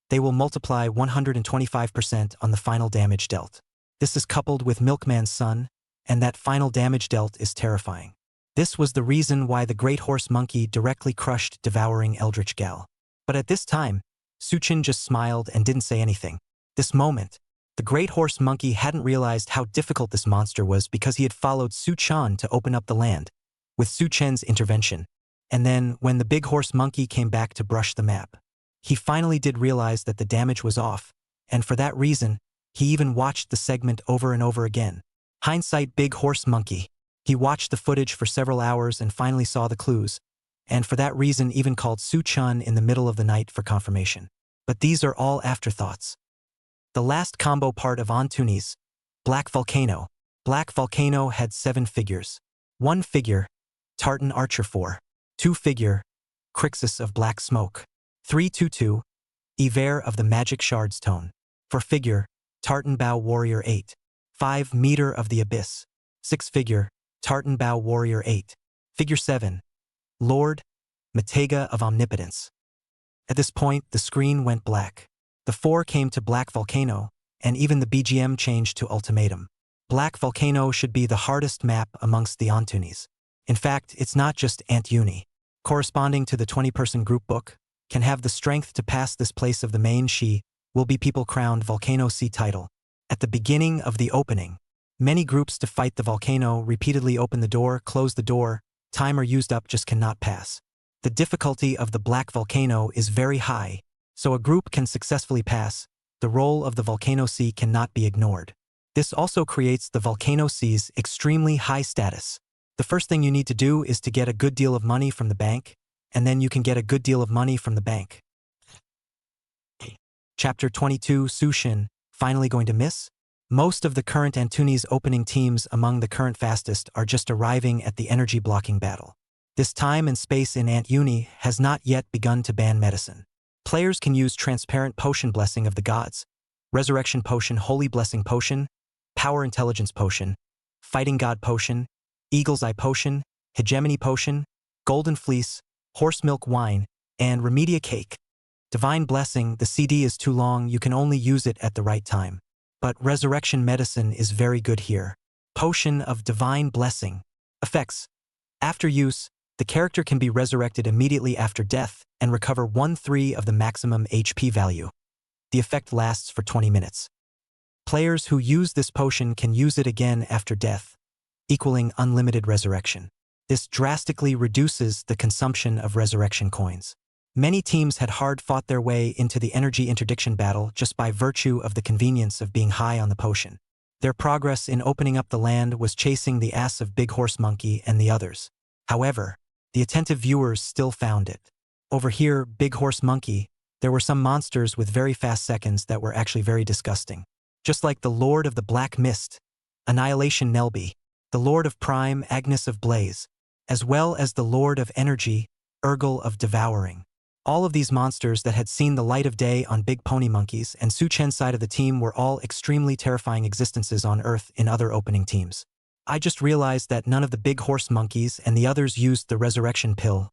they will multiply 125% on the final damage dealt. This is coupled with Milkman's Son, and that final damage dealt is terrifying. This was the reason why the Great Horse Monkey directly crushed Devouring Eldritch Gal. But at this time, Su Chen just smiled and didn't say anything. This moment, the Great Horse Monkey hadn't realized how difficult this monster was because he had followed Su Chen to open up the land, with Su Chen's intervention. And then, when the Big Horse Monkey came back to brush the map, he finally did realize that the damage was off, and for that reason, he even watched the segment over and over again. Hindsight Big Horse Monkey. He watched the footage for several hours and finally saw the clues, and for that reason even called Su Chen in the middle of the night for confirmation. But these are all afterthoughts. The last combo part of Anton's Black Volcano. Black Volcano had 7 figures. 1 figure, Tartan Archer 4. 2 figure, Crixus of Black Smoke. 322, Iver of the Magic Shards Tone. 4 figure, Tartan Bow Warrior 8. 5 Meter of the Abyss. 6 figure, Tartan Bow Warrior 8. Figure 7, Lord, Matega of Omnipotence. At this point, the screen went black. The 4 came to Black Volcano, and even the BGM changed to Ultimatum. Black Volcano should be the hardest map amongst the Antunis. In fact, it's not just Antuni. Corresponding to the 20-person group book, can have the strength to pass this place of the main she will be people crowned Volcano C title. At the beginning of the opening, many groups to fight the volcano repeatedly open the door, close the door, time or used up just cannot pass. The difficulty of the Black Volcano is very high, so a group can successfully pass. The role of the Volcano C cannot be ignored. This also creates the Volcano C's extremely high status. The first thing you need to do is to get a good deal of money from the bank, and then you can get a good deal of money from the bank. Chapter 22, Sushin, finally going to miss? Most of the current Antuni's opening teams among the current fastest are just arriving at the energy blocking battle. This time and space in Antuni has not yet begun to ban medicine. Players can use Transparent Potion Blessing of the Gods, Resurrection Potion, Holy Blessing Potion, Power Intelligence Potion, Fighting God Potion, Eagle's Eye Potion, Hegemony Potion, Golden Fleece, Horse Milk Wine, and Remedia Cake. Divine Blessing, the CD is too long, you can only use it at the right time. But Resurrection Medicine is very good here. Potion of Divine Blessing. Effects. After use, the character can be resurrected immediately after death and recover 1/3 of the maximum HP value. The effect lasts for 20 minutes. Players who use this potion can use it again after death, equaling unlimited resurrection. This drastically reduces the consumption of resurrection coins. Many teams had hard fought their way into the energy interdiction battle just by virtue of the convenience of being high on the potion. Their progress in opening up the land was chasing the ass of Big Horse Monkey and the others. However, the attentive viewers still found it. Over here, Big Horse Monkey, there were some monsters with very fast seconds that were actually very disgusting. Just like the Lord of the Black Mist, Annihilation Nelby, the Lord of Prime, Agnes of Blaze, as well as the Lord of Energy, Urgle of Devouring. All of these monsters that had seen the light of day on Big Pony Monkeys and Su Chen's side of the team were all extremely terrifying existences on Earth in other opening teams. I just realized that none of the Big Horse Monkeys and the others used the resurrection pill.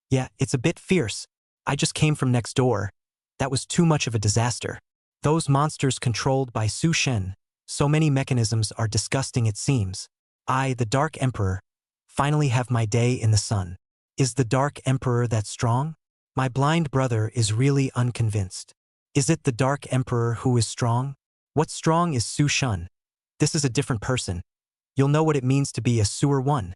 Yeah, it's a bit fierce. I just came from next door. That was too much of a disaster. Those monsters controlled by Su Shen. So many mechanisms are disgusting it seems. I, the Dark Emperor, finally have my day in the sun. Is the Dark Emperor that strong? My blind brother is really unconvinced. Is it the Dark Emperor who is strong? What's strong is Su Shen. This is a different person. You'll know what it means to be a sewer one.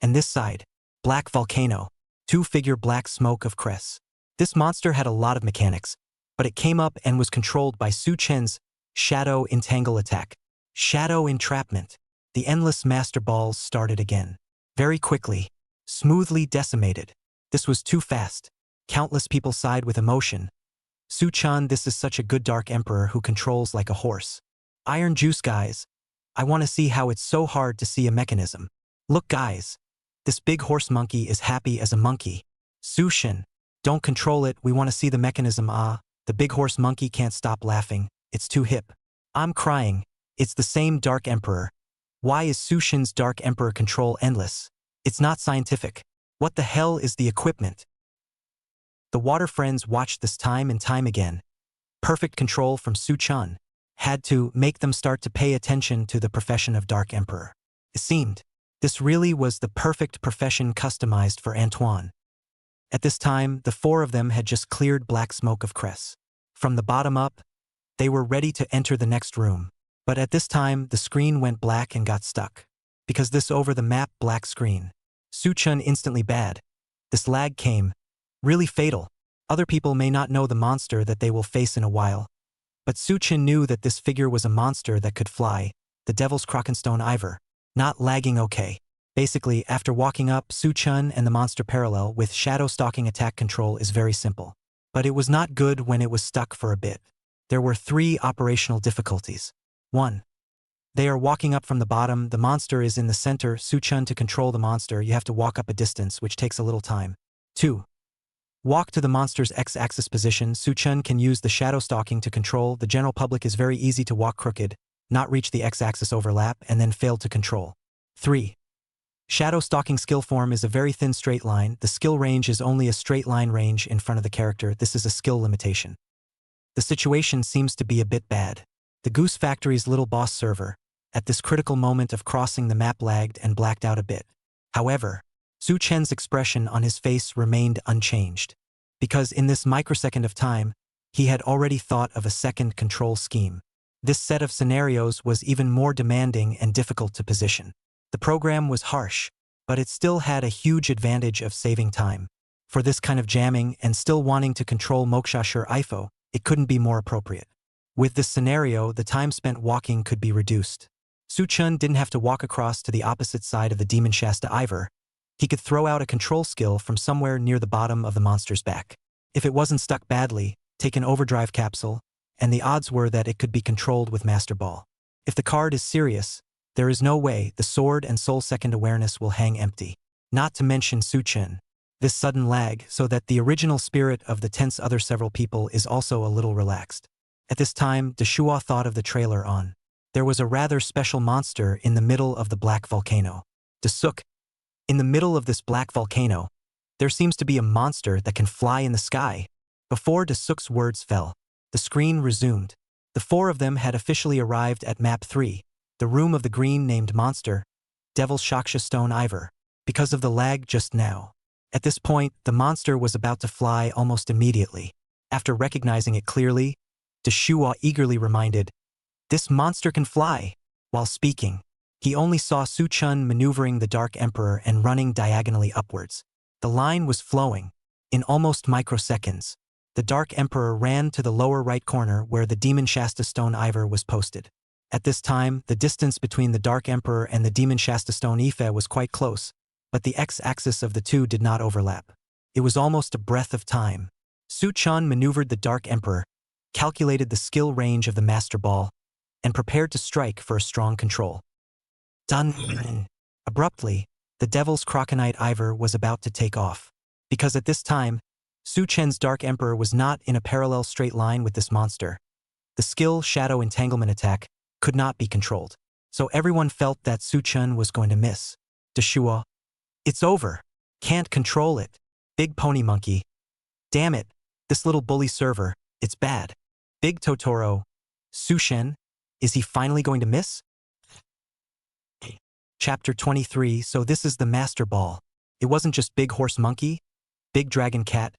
And this side, Black Volcano, 2-figure Black Smoke of Cress. This monster had a lot of mechanics, but it came up and was controlled by Su Chen's Shadow Entangle attack. Shadow Entrapment. The endless Master Balls started again. Very quickly, smoothly decimated. This was too fast. Countless people sighed with emotion. Su Chen, this is such a good Dark Emperor who controls like a horse. Iron Juice guys. I want to see how it's so hard to see a mechanism. Look guys. This Big Horse Monkey is happy as a monkey. Su Shen, don't control it, we want to see the mechanism. The Big Horse Monkey can't stop laughing. It's too hip. I'm crying. It's the same Dark Emperor. Why is Su Shen's Dark Emperor control endless? It's not scientific. What the hell is the equipment? The Water Friends watched this time and time again. Perfect control from Su Chen. Had to make them start to pay attention to the profession of Dark Emperor. It seemed this really was the perfect profession customized for Antoine. At this time, the 4 of them had just cleared Black Smoke of Cress. From the bottom up, they were ready to enter the next room. But at this time, the screen went black and got stuck. Because this over-the-map black screen. Su Chen instantly bad. This lag came. Really fatal. Other people may not know the monster that they will face in a while. But Su Chen knew that this figure was a monster that could fly, the Devil's Crockenstone Ivor. Not lagging okay. Basically, after walking up, Su Chen and the monster parallel with shadow stalking attack control is very simple. But it was not good when it was stuck for a bit. There were 3 operational difficulties. 1. They are walking up from the bottom, the monster is in the center. Su-chun, to control the monster, you have to walk up a distance, which takes a little time. 2. Walk to the monster's x-axis position. Su-chun can use the shadow stalking to control. The general public is very easy to walk crooked, not reach the x-axis overlap, and then fail to control. 3. Shadow stalking skill form is a very thin straight line. The skill range is only a straight line range in front of the character. This is a skill limitation. The situation seems to be a bit bad. The Goose Factory's little boss server, at this critical moment of crossing the map, lagged and blacked out a bit. However, Su-chen's expression on his face remained unchanged, because in this microsecond of time, he had already thought of a second control scheme. This set of scenarios was even more demanding and difficult to position. The program was harsh, but it still had a huge advantage of saving time. For this kind of jamming and still wanting to control Mokshashur Ifo, it couldn't be more appropriate. With this scenario, the time spent walking could be reduced. Su-chun didn't have to walk across to the opposite side of the Demon Shasta Ivor. He could throw out a control skill from somewhere near the bottom of the monster's back. If it wasn't stuck badly, take an overdrive capsule, and the odds were that it could be controlled with Master Ball. If the card is serious, there is no way the sword and soul second awareness will hang empty. Not to mention Su-chun. This sudden lag, so that the original spirit of the tense other several people is also a little relaxed. At this time, Deshua thought of the trailer on. There was a rather special monster in the middle of the black volcano. Desuk. In the middle of this black volcano, there seems to be a monster that can fly in the sky. Before Desuk's words fell, the screen resumed. The 4 of them had officially arrived at Map 3, the room of the green named monster, Devil Shaksha Stone Ivor, because of the lag just now. At this point, the monster was about to fly almost immediately. After recognizing it clearly, Deshua eagerly reminded, "This monster can fly." While speaking, he only saw Su-chun maneuvering the Dark Emperor and running diagonally upwards. The line was flowing. In almost microseconds, the Dark Emperor ran to the lower right corner where the Demon Shasta Stone Ivor was posted. At this time, the distance between the Dark Emperor and the Demon Shasta Stone Ife was quite close, but the x-axis of the two did not overlap. It was almost a breath of time. Su-chun maneuvered the Dark Emperor, calculated the skill range of the Master Ball, and prepared to strike for a strong control. Dun! Abruptly, the Devil's Croconite Ivor was about to take off, because at this time, Su-chen's Dark Emperor was not in a parallel straight line with this monster. The skill Shadow Entanglement attack could not be controlled, so everyone felt that Su-chun was going to miss. Deshua. It's over. Can't control it. Big Pony Monkey. Damn it. This little bully server, it's bad. Big Totoro. Su-shen. Is he finally going to miss? Chapter 23. So this is the Master Ball. It wasn't just Big Horse Monkey, Big Dragon Cat,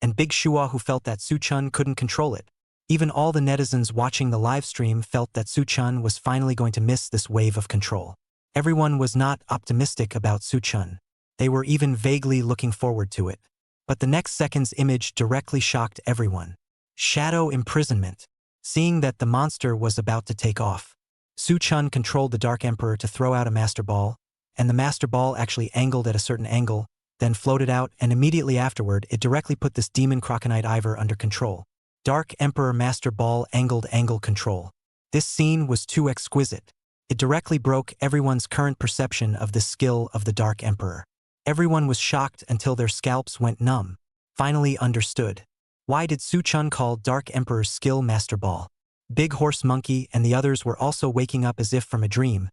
and Big Shua who felt that Su-chun couldn't control it. Even all the netizens watching the live stream felt that Su-chun was finally going to miss this wave of control. Everyone was not optimistic about Su-chun. They were even vaguely looking forward to it. But the next second's image directly shocked everyone. Shadow imprisonment. Seeing that the monster was about to take off, Su-chun controlled the Dark Emperor to throw out a Master Ball, and the Master Ball actually angled at a certain angle, then floated out, and immediately afterward it directly put this Demon Croconite Ivor under control. Dark Emperor Master Ball angled angle control. This scene was too exquisite. It directly broke everyone's current perception of the skill of the Dark Emperor. Everyone was shocked until their scalps went numb. Finally understood. Why did Su-chun call Dark Emperor's skill Master Ball? Big Horse Monkey and the others were also waking up as if from a dream,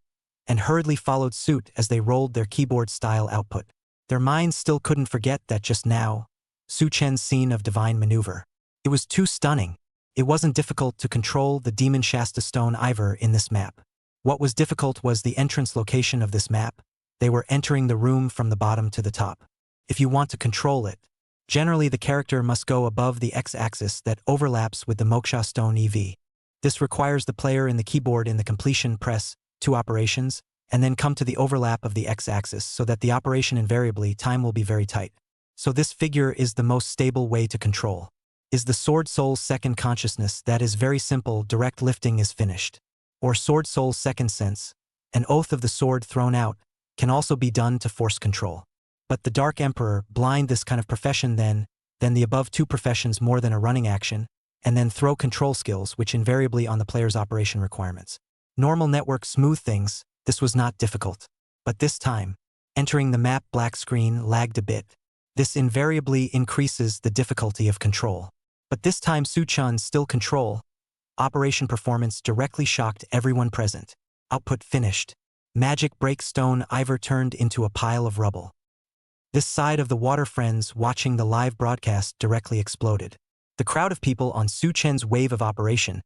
and hurriedly followed suit as they rolled their keyboard-style output. Their minds still couldn't forget that just now, Su-chen's scene of divine maneuver. It was too stunning. It wasn't difficult to control the Demon Shasta Stone Ivor in this map. What was difficult was the entrance location of this map. They were entering the room from the bottom to the top. If you want to control it, generally the character must go above the x-axis that overlaps with the Moksha Stone EV. This requires the player in the keyboard in the completion press 2 operations, and then come to the overlap of the x-axis so that the operation invariably time will be very tight. So this figure is the most stable way to control. Is the Sword Soul's second consciousness that is very simple, direct lifting is finished. Or Sword Soul's second sense, an oath of the sword thrown out, can also be done to force control. But the Dark Emperor, blind this kind of profession then the above 2 professions more than a running action, and then throw control skills which invariably on the player's operation requirements. Normal network smooth things, this was not difficult. But this time, entering the map black screen lagged a bit. This invariably increases the difficulty of control. But this time Su-chan still control. Operation performance directly shocked everyone present. Output finished. Magic break stone Ivor turned into a pile of rubble. This side of the water friends watching the live broadcast directly exploded. The crowd of people on Su-chan's wave of operation.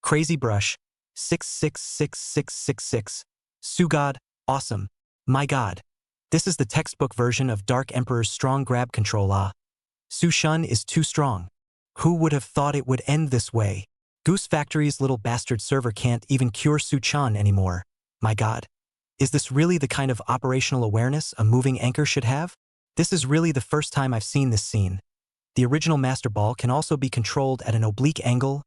Crazy brush. 666666. Su-god, awesome. My god. This is the textbook version of Dark Emperor's strong grab control. Su-chan is too strong. Who would have thought it would end this way? Goose Factory's little bastard server can't even cure Su-chan anymore. My god. Is this really the kind of operational awareness a moving anchor should have? This is really the first time I've seen this scene. The original Master Ball can also be controlled at an oblique angle.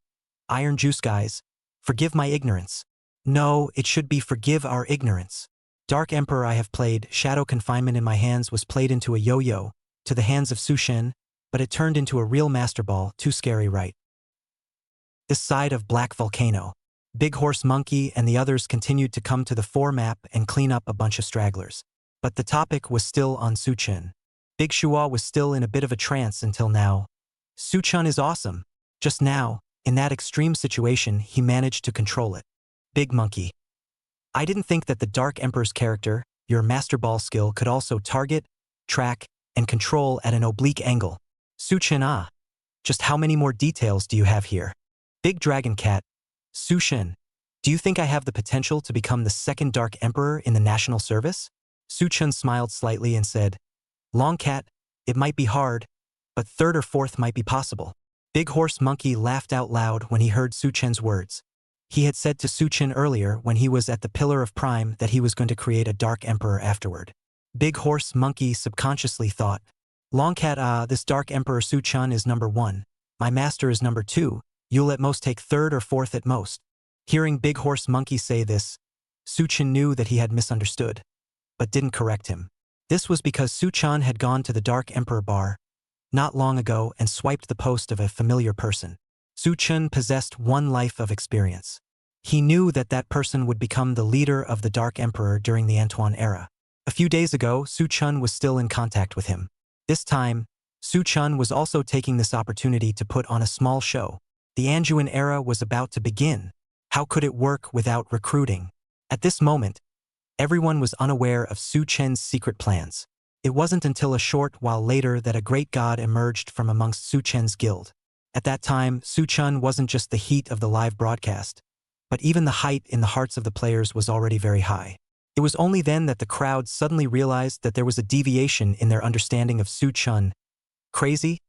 Iron Juice guys. Forgive my ignorance. No, it should be forgive our ignorance. Dark Emperor I have played, Shadow Confinement in my hands was played into a yo-yo, to the hands of Su-shen, but it turned into a real Master Ball, too scary right? This side of Black Volcano. Big Horse Monkey and the others continued to come to the fore map and clean up a bunch of stragglers. But the topic was still on Su-chan. Big Shua was still in a bit of a trance until now. Su-chan is awesome. Just now, in that extreme situation, he managed to control it. Big Monkey. I didn't think that the Dark Emperor's character, your Master Ball skill, could also target, track, and control at an oblique angle. Su-chan just how many more details do you have here? Big Dragon Cat. Su-shen, do you think I have the potential to become the second Dark Emperor in the national service? Su-chan smiled slightly and said, Long Cat, it might be hard, but third or fourth might be possible. Big Horse Monkey laughed out loud when he heard Su-chan's words. He had said to Su-chan earlier when he was at the Pillar of Prime that he was going to create a Dark Emperor afterward. Big Horse Monkey subconsciously thought, Long Cat, this Dark Emperor Su-chan is number 1. My master is number 2. You'll at most take third or fourth at most. Hearing Big Horse Monkey say this, Su-chan knew that he had misunderstood, but didn't correct him. This was because Su-chan had gone to the Dark Emperor bar not long ago and swiped the post of a familiar person. Su-chan possessed one life of experience. He knew that that person would become the leader of the Dark Emperor during the Anton era. A few days ago, Su-chan was still in contact with him. This time, Su-chan was also taking this opportunity to put on a small show. The Anjuan era was about to begin. How could it work without recruiting? At this moment, everyone was unaware of Su-chan's secret plans. It wasn't until a short while later that a great god emerged from amongst Su-chan's guild. At that time, Su-chan wasn't just the heat of the live broadcast, but even the height in the hearts of the players was already very high. It was only then that the crowd suddenly realized that there was a deviation in their understanding of Su-chan. Crazy?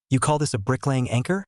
You call this a bricklaying anchor?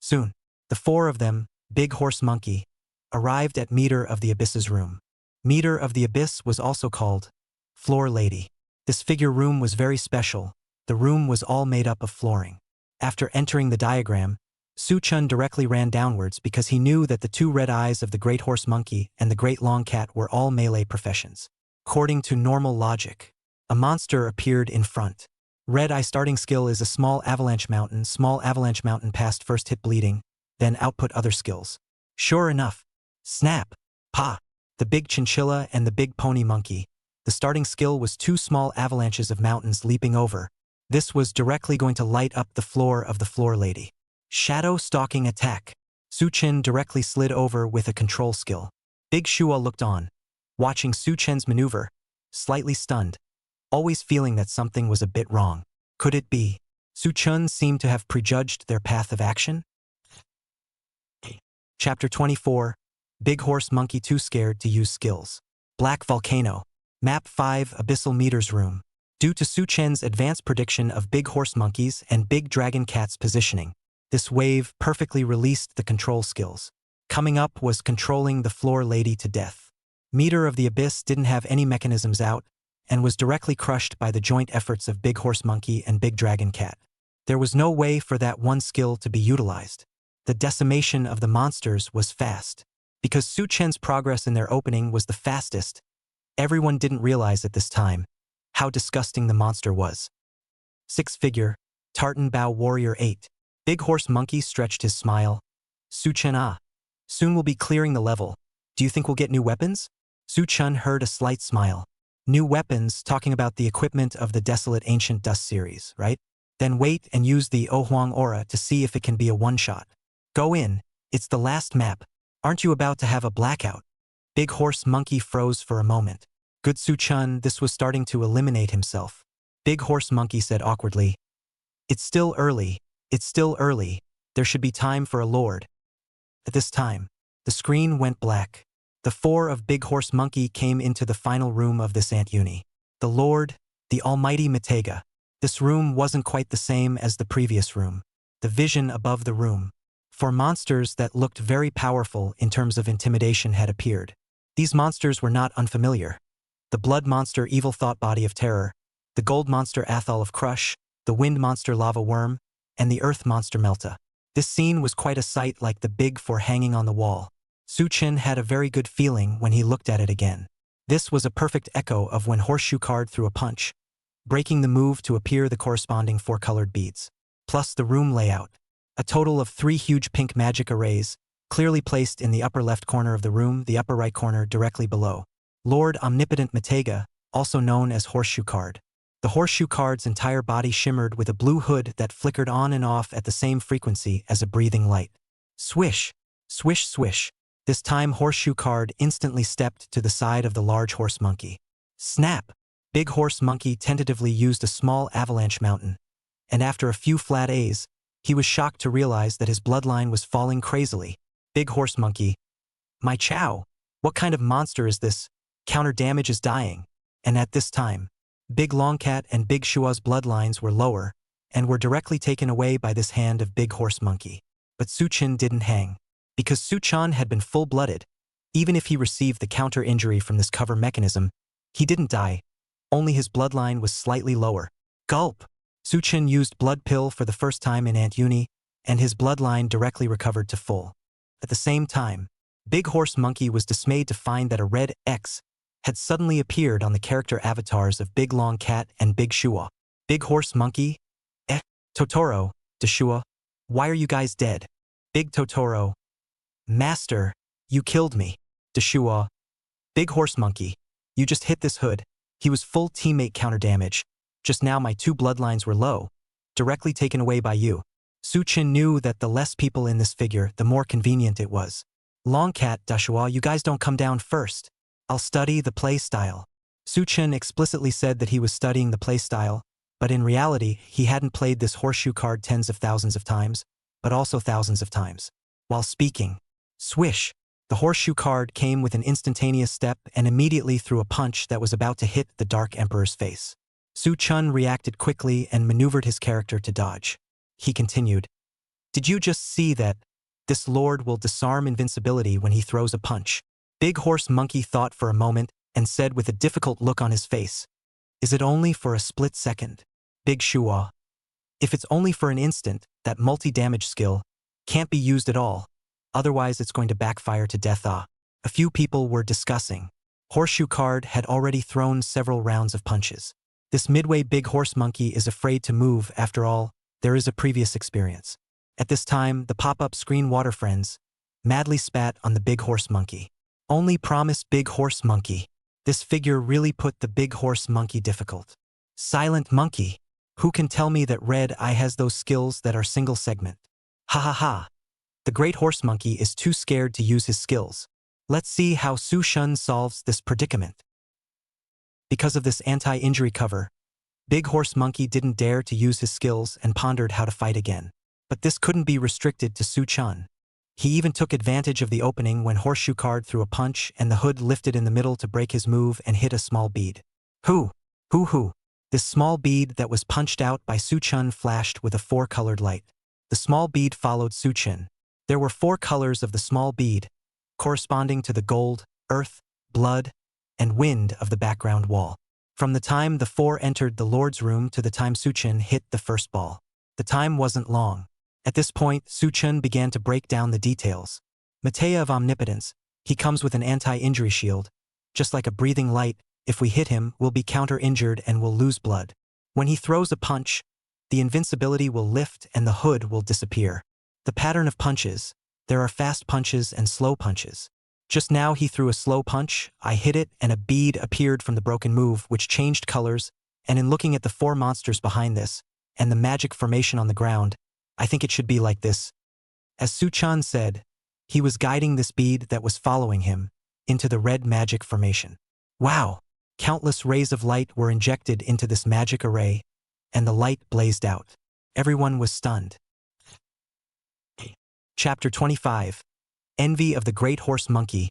Soon, the 4 of them, Big Horse Monkey, arrived at Meter of the Abyss's room. Meter of the Abyss was also called Floor Lady. This figure room was very special. The room was all made up of flooring. After entering the diagram, Su-chan directly ran downwards because he knew that the 2 red eyes of the Great Horse Monkey and the Great Long Cat were all melee professions. According to normal logic, a monster appeared in front. Red Eye starting skill is a small avalanche mountain past first hit bleeding, then output other skills. Sure enough. Snap. Pa. The Big Chinchilla and the Big Pony Monkey. The starting skill was 2 small avalanches of mountains leaping over. This was directly going to light up the floor of the Floor Lady. Shadow Stalking Attack. Su-chan directly slid over with a control skill. Big Shua looked on, watching Su-chan's maneuver, slightly stunned, always feeling that something was a bit wrong. Could it be? Su-chan seemed to have prejudged their path of action? Chapter 24. Big Horse Monkey Too Scared to Use Skills. Black Volcano. Map 5 Abyssal Meters Room. Due to Su-chan's advanced prediction of Big Horse Monkey's and Big Dragon Cat's positioning, this wave perfectly released the control skills. Coming up was controlling the Floor Lady to death. Meter of the Abyss didn't have any mechanisms out and was directly crushed by the joint efforts of Big Horse Monkey and Big Dragon Cat. There was no way for that one skill to be utilized. The decimation of the monsters was fast. Because Su-chan's progress in their opening was the fastest, everyone didn't realize at this time how disgusting the monster was. 6-figure, Tartan Bow Warrior 8. Big Horse Monkey stretched his smile. Su-chan soon we'll be clearing the level. Do you think we'll get new weapons? Su Chun heard a slight smile. New weapons, talking about the equipment of the Desolate Ancient Dust series, right? Then wait and use the Oh Huang Aura to see if it can be a one-shot. Go in, it's the last map. Aren't you about to have a blackout? Big Horse Monkey froze for a moment. Good Su Chun, this was starting to eliminate himself. Big Horse Monkey said awkwardly, It's still early. It's still early. There should be time for a lord. At this time, the screen went black. The four of Big Horse Monkey came into the final room of this ant uni. The Lord, the almighty Matega. This room wasn't quite the same as the previous room. The vision above the room. For monsters that looked very powerful in terms of intimidation had appeared. These monsters were not unfamiliar. The blood monster Evil Thought Body of Terror, the gold monster Athol of Crush, the wind monster Lava Worm, and the earth monster Melta. This scene was quite a sight like the big four hanging on the wall. Su Chin had a very good feeling when he looked at it again. This was a perfect echo of when Horseshoe Card threw a punch, breaking the move to appear the corresponding four-colored beads. Plus the room layout. A total of 3 huge pink magic arrays, clearly placed in the upper left corner of the room, the upper right corner directly below. Lord Omnipotent Matega, also known as Horseshoe Card. The Horseshoe Card's entire body shimmered with a blue hood that flickered on and off at the same frequency as a breathing light. Swish! Swish swish! This time Horseshoe Card instantly stepped to the side of the large horse monkey. Snap! Big Horse Monkey tentatively used a small avalanche mountain, and after a few flat A's, he was shocked to realize that his bloodline was falling crazily. Big Horse Monkey. My chow! What kind of monster is this? Counter damage is dying. And at this time, Big Longcat and Big Shua's bloodlines were lower, and were directly taken away by this hand of Big Horse Monkey. But Su Chin didn't hang. Because Su Chan had been full-blooded, even if he received the counter-injury from this cover mechanism, he didn't die. Only his bloodline was slightly lower. Gulp! Su Chin used Blood Pill for the first time in Ant Uni, and his bloodline directly recovered to full. At the same time, Big Horse Monkey was dismayed to find that a red X had suddenly appeared on the character avatars of Big Long Cat and Big Shua. Big Horse Monkey? Totoro, Deshua, why are you guys dead? Big Totoro. Master, you killed me. Deshua. Big Horse Monkey, you just hit this hood. He was full teammate counter damage. Just now my 2 bloodlines were low, directly taken away by you. Su Chin knew that the less people in this figure, the more convenient it was. Longcat, Deshua, you guys don't come down first. I'll study the play style. Su Chin explicitly said that he was studying the play style, but in reality, he hadn't played this Horseshoe Card tens of thousands of times, but also thousands of times. While speaking, swish! The Horseshoe Card came with an instantaneous step and immediately threw a punch that was about to hit the Dark Emperor's face. Su Chun reacted quickly and maneuvered his character to dodge. He continued, Did you just see that? This lord will disarm invincibility when he throws a punch. Big Horse Monkey thought for a moment and said with a difficult look on his face, Is it only for a split second? Big Shua. If it's only for an instant, that multi-damage skill can't be used at all. Otherwise it's going to backfire to death. A few people were discussing. Horseshoe Card had already thrown several rounds of punches. This midway Big Horse Monkey is afraid to move. After all, there is a previous experience. At this time, the pop-up screen water friends madly spat on the Big Horse Monkey. Only promise Big Horse Monkey. This figure really put the Big Horse Monkey difficult. Silent Monkey. Who can tell me that Red Eye has those skills that are single segment? Ha ha ha. The Great Horse Monkey is too scared to use his skills. Let's see how Su Shun solves this predicament. Because of this anti-injury cover, Big Horse Monkey didn't dare to use his skills and pondered how to fight again. But this couldn't be restricted to Su Chun. He even took advantage of the opening when Horseshoe Card threw a punch and the hood lifted in the middle to break his move and hit a small bead. Hoo! This small bead that was punched out by Su Chun flashed with a 4-colored light. The small bead followed Su Chun. There were 4 colors of the small bead, corresponding to the gold, earth, blood, and wind of the background wall. From the time the 4 entered the Lord's room to the time Su Chun hit the first ball. The time wasn't long. At this point, Su Chun began to break down the details. Matea of Omnipotence, he comes with an anti-injury shield. Just like a breathing light, if we hit him, we'll be counter-injured and will lose blood. When he throws a punch, the invincibility will lift and the hood will disappear. The pattern of punches, there are fast punches and slow punches. Just now he threw a slow punch, I hit it, and a bead appeared from the broken move, which changed colors, and in looking at the 4 monsters behind this, and the magic formation on the ground, I think it should be like this. As Su-chan said, he was guiding this bead that was following him into the red magic formation. Wow! Countless rays of light were injected into this magic array, and the light blazed out. Everyone was stunned. Chapter 25. Envy of the Great Horse Monkey.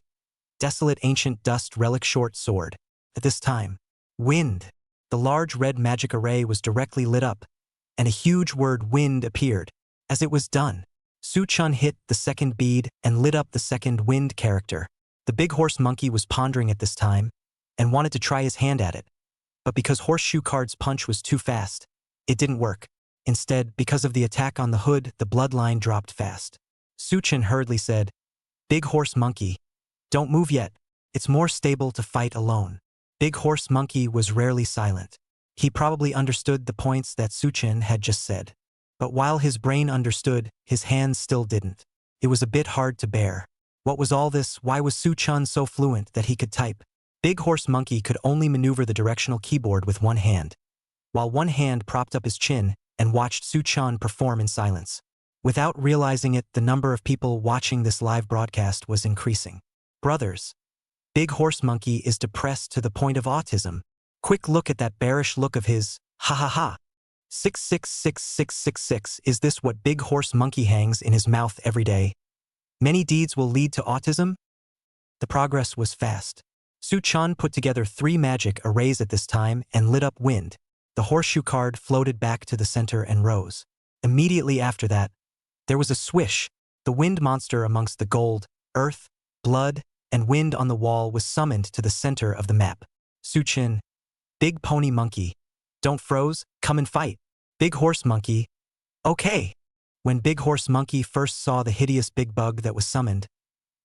Desolate Ancient Dust Relic Short Sword. At this time, wind. The large red magic array was directly lit up, and a huge word wind appeared. As it was done, Su-chan hit the second bead and lit up the second wind character. The big horse monkey was pondering at this time and wanted to try his hand at it. But because Horseshoe Card's punch was too fast, it didn't work. Instead, because of the attack on the hood, the bloodline dropped fast. Su-chan hurriedly said, "Big horse monkey, don't move yet. It's more stable to fight alone." Big horse monkey was rarely silent. He probably understood the points that Su-chan had just said. But while his brain understood, his hands still didn't. It was a bit hard to bear. What was all this? Why was Su-chan so fluent that he could type? Big horse monkey could only maneuver the directional keyboard with one hand, while one hand propped up his chin and watched Su-chan perform in silence. Without realizing it, the number of people watching this live broadcast was increasing. Brothers, Big Horse Monkey is depressed to the point of autism. Quick look at that bearish look of his, ha ha ha. 666666, is this what Big Horse Monkey hangs in his mouth every day? Many deeds will lead to autism? The progress was fast. Su-chan put together 3 magic arrays at this time and lit up wind. The horseshoe card floated back to the center and rose. Immediately after that, there was a swish. The wind monster amongst the gold, earth, blood, and wind on the wall was summoned to the center of the map. Su-chan, Big Pony Monkey, don't froze, come and fight. Big Horse Monkey, okay. When Big Horse Monkey first saw the hideous big bug that was summoned,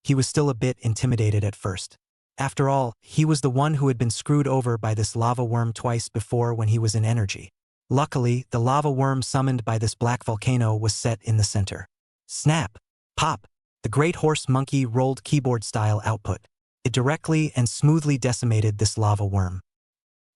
he was still a bit intimidated at first. After all, he was the one who had been screwed over by this lava worm twice before when he was in energy. Luckily, the lava worm summoned by this black volcano was set in the center. Snap! Pop! The Great Horse Monkey rolled keyboard-style output. It directly and smoothly decimated this lava worm.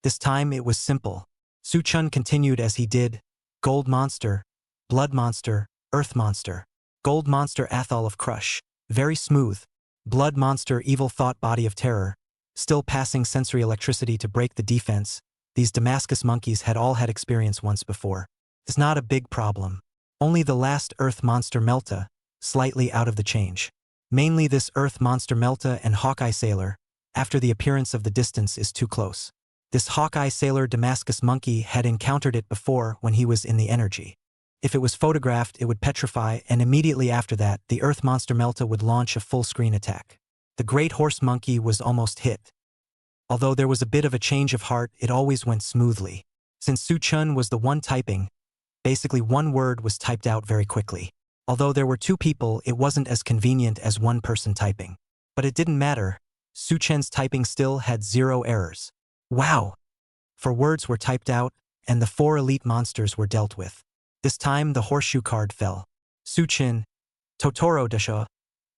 This time it was simple. Su-chan continued as he did. Gold Monster, Blood Monster, Earth Monster. Gold Monster Athol of Crush. Very smooth. Blood Monster Evil Thought Body of Terror. Still passing sensory electricity to break the defense. These Damascus monkeys had all had experience once before. It's not a big problem. Only the last Earth Monster Melta, slightly out of the change. Mainly this Earth Monster Melta and Hawkeye Sailor, after the appearance of the distance is too close. This Hawkeye Sailor Damascus monkey had encountered it before when he was in the energy. If it was photographed, it would petrify, and immediately after that, the Earth Monster Melta would launch a full-screen attack. The Great Horse Monkey was almost hit. Although there was a bit of a change of heart, it always went smoothly. Since Su-chan was the one typing, basically one word was typed out very quickly. Although there were 2 people, it wasn't as convenient as one person typing. But it didn't matter. Su-chan's typing still had 0 errors. Wow! 4 words were typed out, and the 4 elite monsters were dealt with. This time the horseshoe card fell. Su-chan, Totoro Dasha,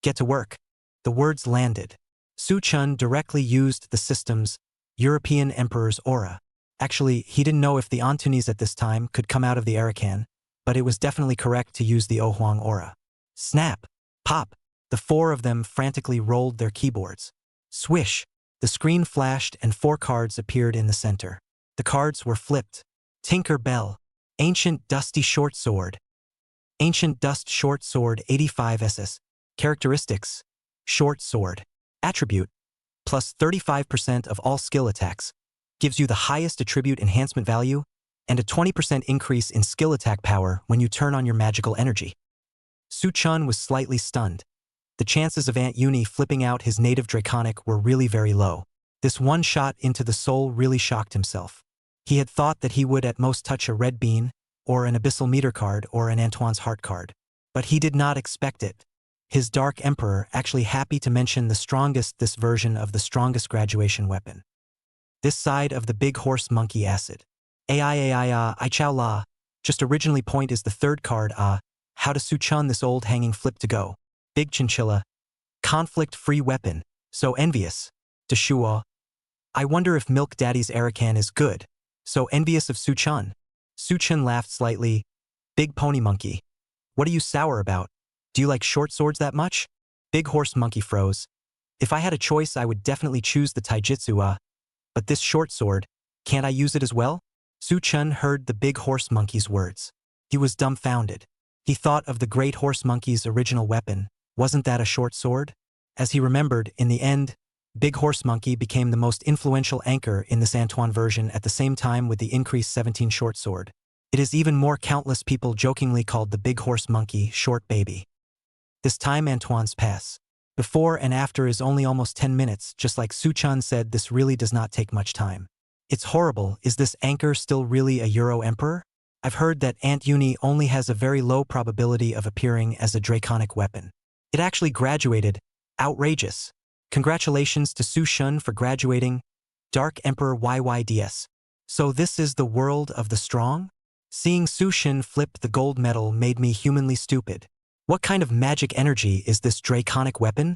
get to work. The words landed. Su-chan directly used the system's European Emperor's aura. Actually, he didn't know if the Antunis at this time could come out of the Arakan, but it was definitely correct to use the Ohuang aura. Snap! Pop! The 4 of them frantically rolled their keyboards. Swish! The screen flashed and 4 cards appeared in the center. The cards were flipped. Tinker Bell. Ancient Dusty Short Sword. Ancient Dust Short Sword 85 SS. Characteristics. Short Sword. Attribute. Plus 35% of all skill attacks. Gives you the highest attribute enhancement value and a 20% increase in skill attack power when you turn on your magical energy. Su-chan was slightly stunned. The chances of Aunt Uni flipping out his native Draconic were really very low. This one shot into the soul really shocked himself. He had thought that he would at most touch a red bean, or an abyssal meter card, or an Antoine's heart card. But he did not expect it. His Dark Emperor actually happy to mention this version of the strongest graduation weapon. This side of the Big Horse Monkey Acid. I chow la. Just originally point is the 3rd card how to Su-chan this old hanging flip to go. Big Chinchilla. Conflict-free weapon. So envious. Deshua. I wonder if Milk Daddy's Arakan is good. So envious of Suchun. Suchun laughed slightly. Big Pony Monkey. What are you sour about? Do you like short swords that much? Big Horse Monkey froze. If I had a choice, I would definitely choose the taijutsu, but this short sword, can't I use it as well? Suchun heard the Big Horse Monkey's words. He was dumbfounded. He thought of the Great Horse Monkey's original weapon. Wasn't that a short sword? As he remembered, in the end, Big Horse Monkey became the most influential anchor in this Antoine version at the same time with the increased 17 short sword. It is even more countless people jokingly called the Big Horse Monkey Short Baby. This time Antoine's pass. Before and after is only almost 10 minutes, just like Suchun said, this really does not take much time. It's horrible. Is this anchor still really a Euro Emperor? I've heard that Ant Uni only has a very low probability of appearing as a draconic weapon. It actually graduated. Outrageous. Congratulations to Suchun for graduating. Dark Emperor YYDS. So this is the world of the strong? Seeing Suchun flip the gold medal made me humanly stupid. What kind of magic energy is this draconic weapon?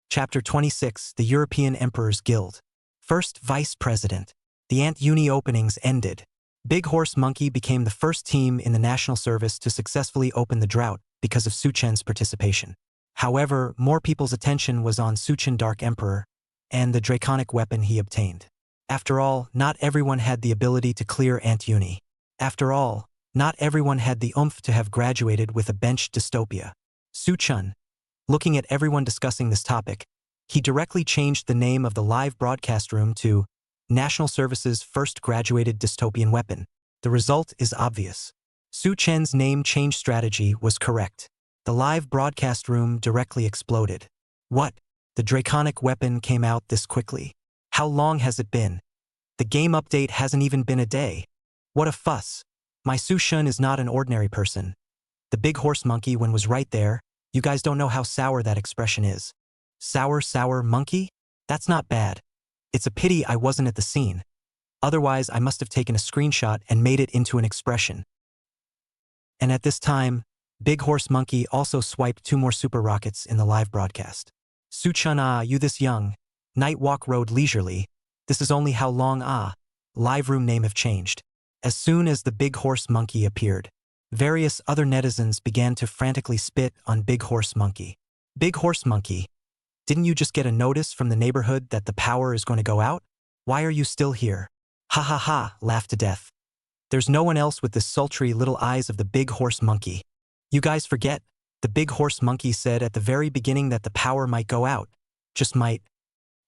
Chapter 26, The European Emperor's Guild. First Vice President. The Ant Uni openings ended. Big Horse Monkey became the first team in the national service to successfully open the drought because of Suchun's participation. However, more people's attention was on Suchun Dark Emperor and the draconic weapon he obtained. After all, not everyone had the ability to clear Ant Uni. After all, not everyone had the oomph to have graduated with a bench dystopia. Suchun. Looking at everyone discussing this topic, he directly changed the name of the live broadcast room to National Service's First Graduated Dystopian Weapon. The result is obvious. Suchun's name change strategy was correct. The live broadcast room directly exploded. What? The draconic weapon came out this quickly? How long has it been? The game update hasn't even been a day. What a fuss. My Suchun is not an ordinary person. The Big Horse Monkey one was right there. You guys don't know how sour that expression is. Sour monkey? That's not bad. It's a pity I wasn't at the scene. Otherwise, I must have taken a screenshot and made it into an expression. And at this time, Big Horse Monkey also swiped 2 more super rockets in the live broadcast. Suchun, you this young. Night walk rode leisurely. This is only how long live room name have changed. As soon as the Big Horse Monkey appeared, various other netizens began to frantically spit on Big Horse Monkey. Big Horse Monkey, didn't you just get a notice from the neighborhood that the power is going to go out? Why are you still here? Ha ha ha, laughed to death. There's no one else with the sultry little eyes of the Big Horse Monkey. You guys forget, the Big Horse Monkey said at the very beginning that the power might go out. Just might.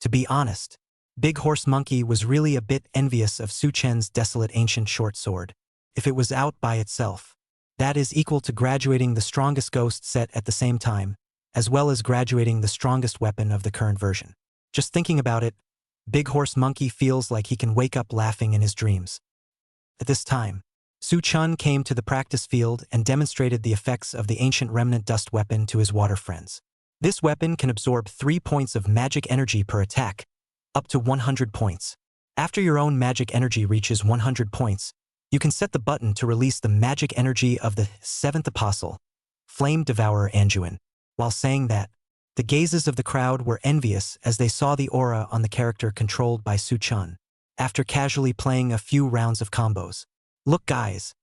To be honest, Big Horse Monkey was really a bit envious of Suchun's desolate ancient short sword. If it was out by itself, that is equal to graduating the strongest ghost set at the same time, as well as graduating the strongest weapon of the current version. Just thinking about it, Big Horse Monkey feels like he can wake up laughing in his dreams. At this time, Suchun came to the practice field and demonstrated the effects of the ancient remnant dust weapon to his water friends. This weapon can absorb 3 points of magic energy per attack, up to 100 points. After your own magic energy reaches 100 points, you can set the button to release the magic energy of the 7th apostle, Flame Devourer Anjuin. While saying that, the gazes of the crowd were envious as they saw the aura on the character controlled by Suchun, after casually playing a few rounds of combos. Look guys,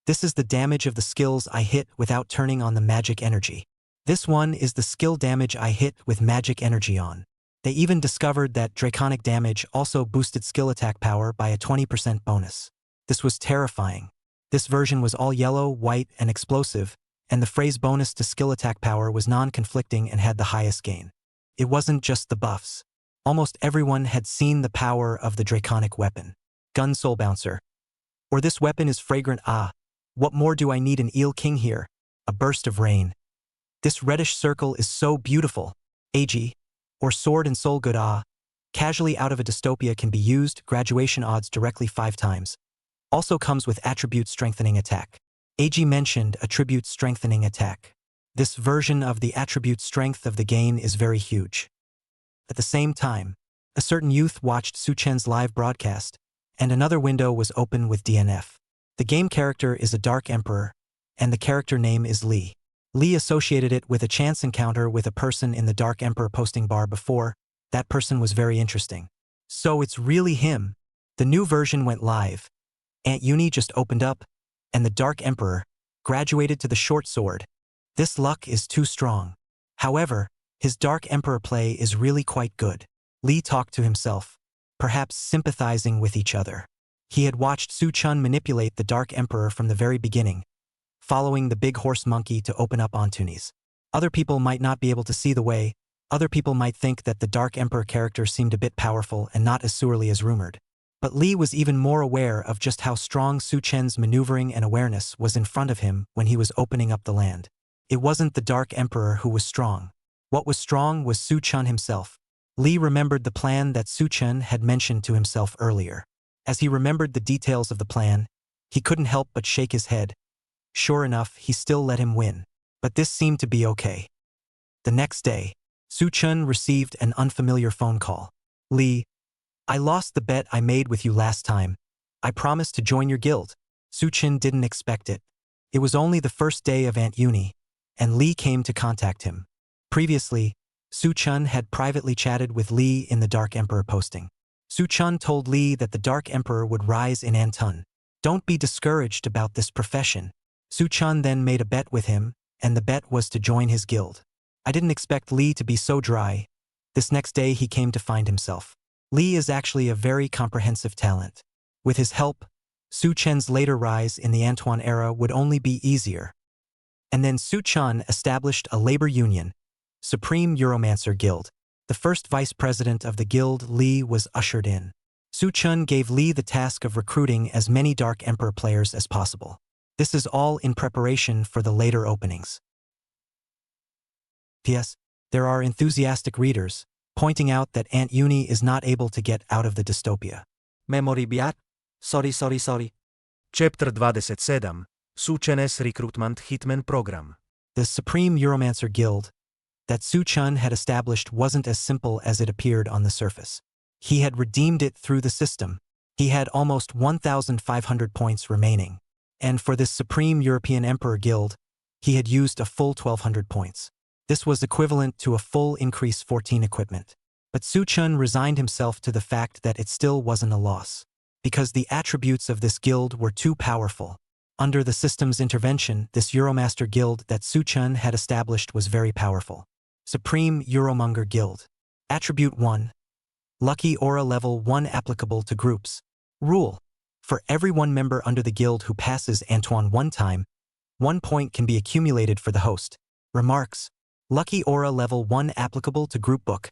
this is the damage of the skills I hit without turning on the magic energy. This one is the skill damage I hit with magic energy on. They even discovered that draconic damage also boosted skill attack power by a 20% bonus. This was terrifying. This version was all yellow, white, and explosive, and the phrase bonus to skill attack power was non-conflicting and had the highest gain. It wasn't just the buffs. Almost everyone had seen the power of the draconic weapon. Gun Soul Bouncer. Or this weapon is fragrant. What more do I need an Eel King here? A burst of rain. This reddish circle is so beautiful. AG. Or Sword and Soul Good. Casually out of a dystopia can be used, graduation odds directly 5 times. Also comes with attribute strengthening attack. AG mentioned attribute strengthening attack. This version of the attribute strength of the gain is very huge. At the same time, a certain youth watched Suchun's live broadcast, and another window was open with DNF. The game character is a Dark Emperor, and the character name is Lee. Lee associated it with a chance encounter with a person in the Dark Emperor posting bar before. That person was very interesting. So it's really him. The new version went live. Aunt Uni just opened up, and the Dark Emperor graduated to the short sword. This luck is too strong. However, his Dark Emperor play is really quite good. Lee talked to himself, perhaps sympathizing with each other. He had watched Su Chun manipulate the Dark Emperor from the very beginning, following the big horse monkey to open up Antunis. Other people might not be able to see the way. Other people might think that the Dark Emperor character seemed a bit powerful and not as surely as rumored. But Lee was even more aware of just how strong Su Chen's maneuvering and awareness was in front of him when he was opening up the land. It wasn't the Dark Emperor who was strong. What was strong was Su Chun himself. Lee remembered the plan that Su Chun had mentioned to himself earlier. As he remembered the details of the plan, he couldn't help but shake his head. Sure enough, he still let him win. But this seemed to be okay. The next day, Su Chun received an unfamiliar phone call. Lee, I lost the bet I made with you last time. I promised to join your guild. Su Chun didn't expect it. It was only the first day of Aunt Uni, and Lee came to contact him. Previously, Su Chun had privately chatted with Lee in the Dark Emperor posting. Su Chun told Lee that the Dark Emperor would rise in Anton. Don't be discouraged about this profession. Su Chun then made a bet with him, and the bet was to join his guild. I didn't expect Lee to be so dry. This next day he came to find himself. Lee is actually a very comprehensive talent. With his help, Su Chen's later rise in the Antoine era would only be easier. And then Su Chun established a labor union, Supreme Euromancer Guild. The first vice president of the guild, Lee, was ushered in. Su Chun gave Lee the task of recruiting as many Dark Emperor players as possible. This is all in preparation for the later openings. P.S. There are enthusiastic readers pointing out that Aunt Uni is not able to get out of the dystopia. Memory biat? Sorry. Chapter 27. Su Chen's Recruitment Hitman Program. The Supreme Euromancer Guild that Su Chun had established wasn't as simple as it appeared on the surface. He had redeemed it through the system. He had almost 1,500 points remaining. And for this Supreme European Emperor Guild, he had used a full 1,200 points. This was equivalent to a full increase 14 equipment. But Su Chun resigned himself to the fact that it still wasn't a loss, because the attributes of this guild were too powerful. Under the system's intervention, this Euromaster Guild that Su Chun had established was very powerful. Supreme Euromonger Guild. Attribute 1. Lucky Aura Level 1 applicable to groups. Rule. For every one member under the guild who passes Antoine one time, 1 point can be accumulated for the host. Remarks. Lucky Aura Level 1 applicable to group book.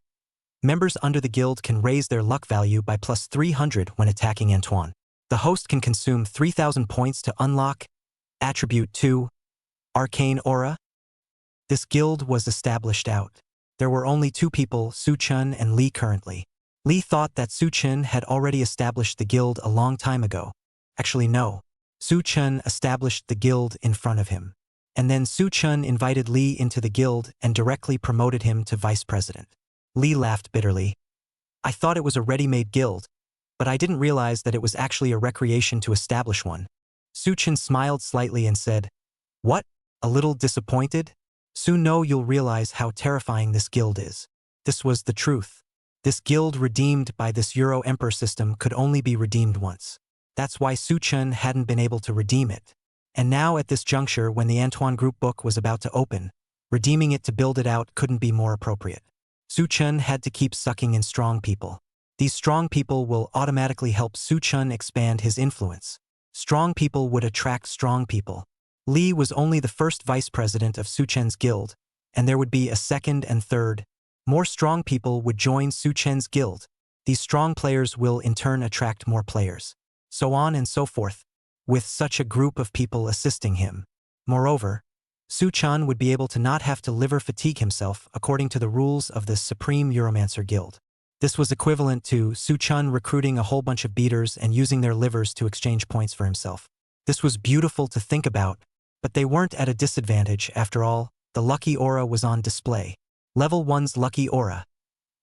Members under the guild can raise their luck value by plus 300 when attacking Antoine. The host can consume 3,000 points to unlock. Attribute 2. Arcane Aura. This guild was established out. There were only 2 people, Su Chun and Lee currently. Lee thought that Su Chun had already established the guild a long time ago. Actually, no. Su Chun established the guild in front of him. And then Su Chun invited Lee into the guild and directly promoted him to vice president. Lee laughed bitterly. I thought it was a ready-made guild, but I didn't realize that it was actually a recreation to establish one. Su Chun smiled slightly and said, What? A little disappointed? Soon you'll realize how terrifying this guild is. This was the truth. This guild redeemed by this Euro Emperor system could only be redeemed once. That's why Su Chun hadn't been able to redeem it. And now at this juncture when the Antoine group book was about to open, redeeming it to build it out couldn't be more appropriate. Su Chun had to keep sucking in strong people. These strong people will automatically help Su Chun expand his influence. Strong people would attract strong people. Lee was only the first vice president of Su Chen's guild, and there would be a second and third. More strong people would join Su Chen's guild. These strong players will in turn attract more players. So on and so forth, with such a group of people assisting him. Moreover, Su Chun would be able to not have to liver fatigue himself according to the rules of the Supreme Euromancer Guild. This was equivalent to Su Chun recruiting a whole bunch of beaters and using their livers to exchange points for himself. This was beautiful to think about, but they weren't at a disadvantage after all. The lucky aura was on display. Level 1's lucky aura.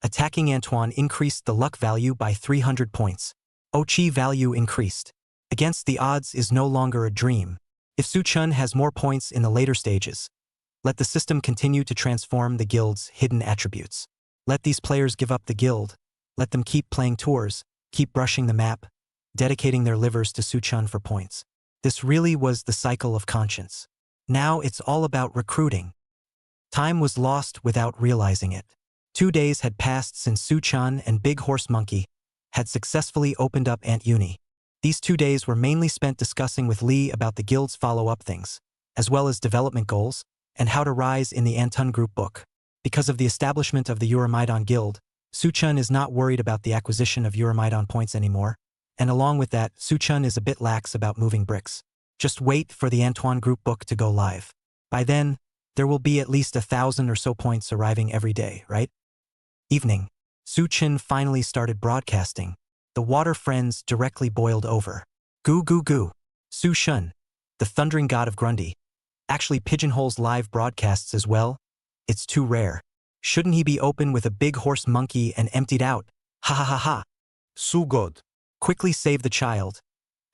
Attacking Antoine increased the luck value by 300 points. Ochi value increased. Against the odds is no longer a dream. If Su Chun has more points in the later stages, Let the system continue to transform the guild's hidden attributes. Let these players give up the guild. Let them keep playing tours, keep brushing the map, dedicating their livers to Suchun for points. This really was the cycle of conscience. Now it's all about recruiting. Time was lost without realizing it. 2 days had passed since Suchun and Big Horse Monkey had successfully opened up Ant Uni. These 2 days were mainly spent discussing with Lee about the guild's follow-up things, as well as development goals, and how to rise in the Anton group book. Because of the establishment of the Euromidon Guild, Suchun is not worried about the acquisition of Euromidon points anymore, and along with that, Suchun is a bit lax about moving bricks. Just wait for the Antoine group book to go live. By then, there will be at least 1,000 or so points arriving every day, right? Evening. Suchun finally started broadcasting. The water friends directly boiled over. Goo goo goo. Suchun, the thundering god of Grundy, actually pigeonholes live broadcasts as well? It's too rare. Shouldn't he be open with a big horse monkey and emptied out? Ha ha ha ha. So good. Quickly save the child.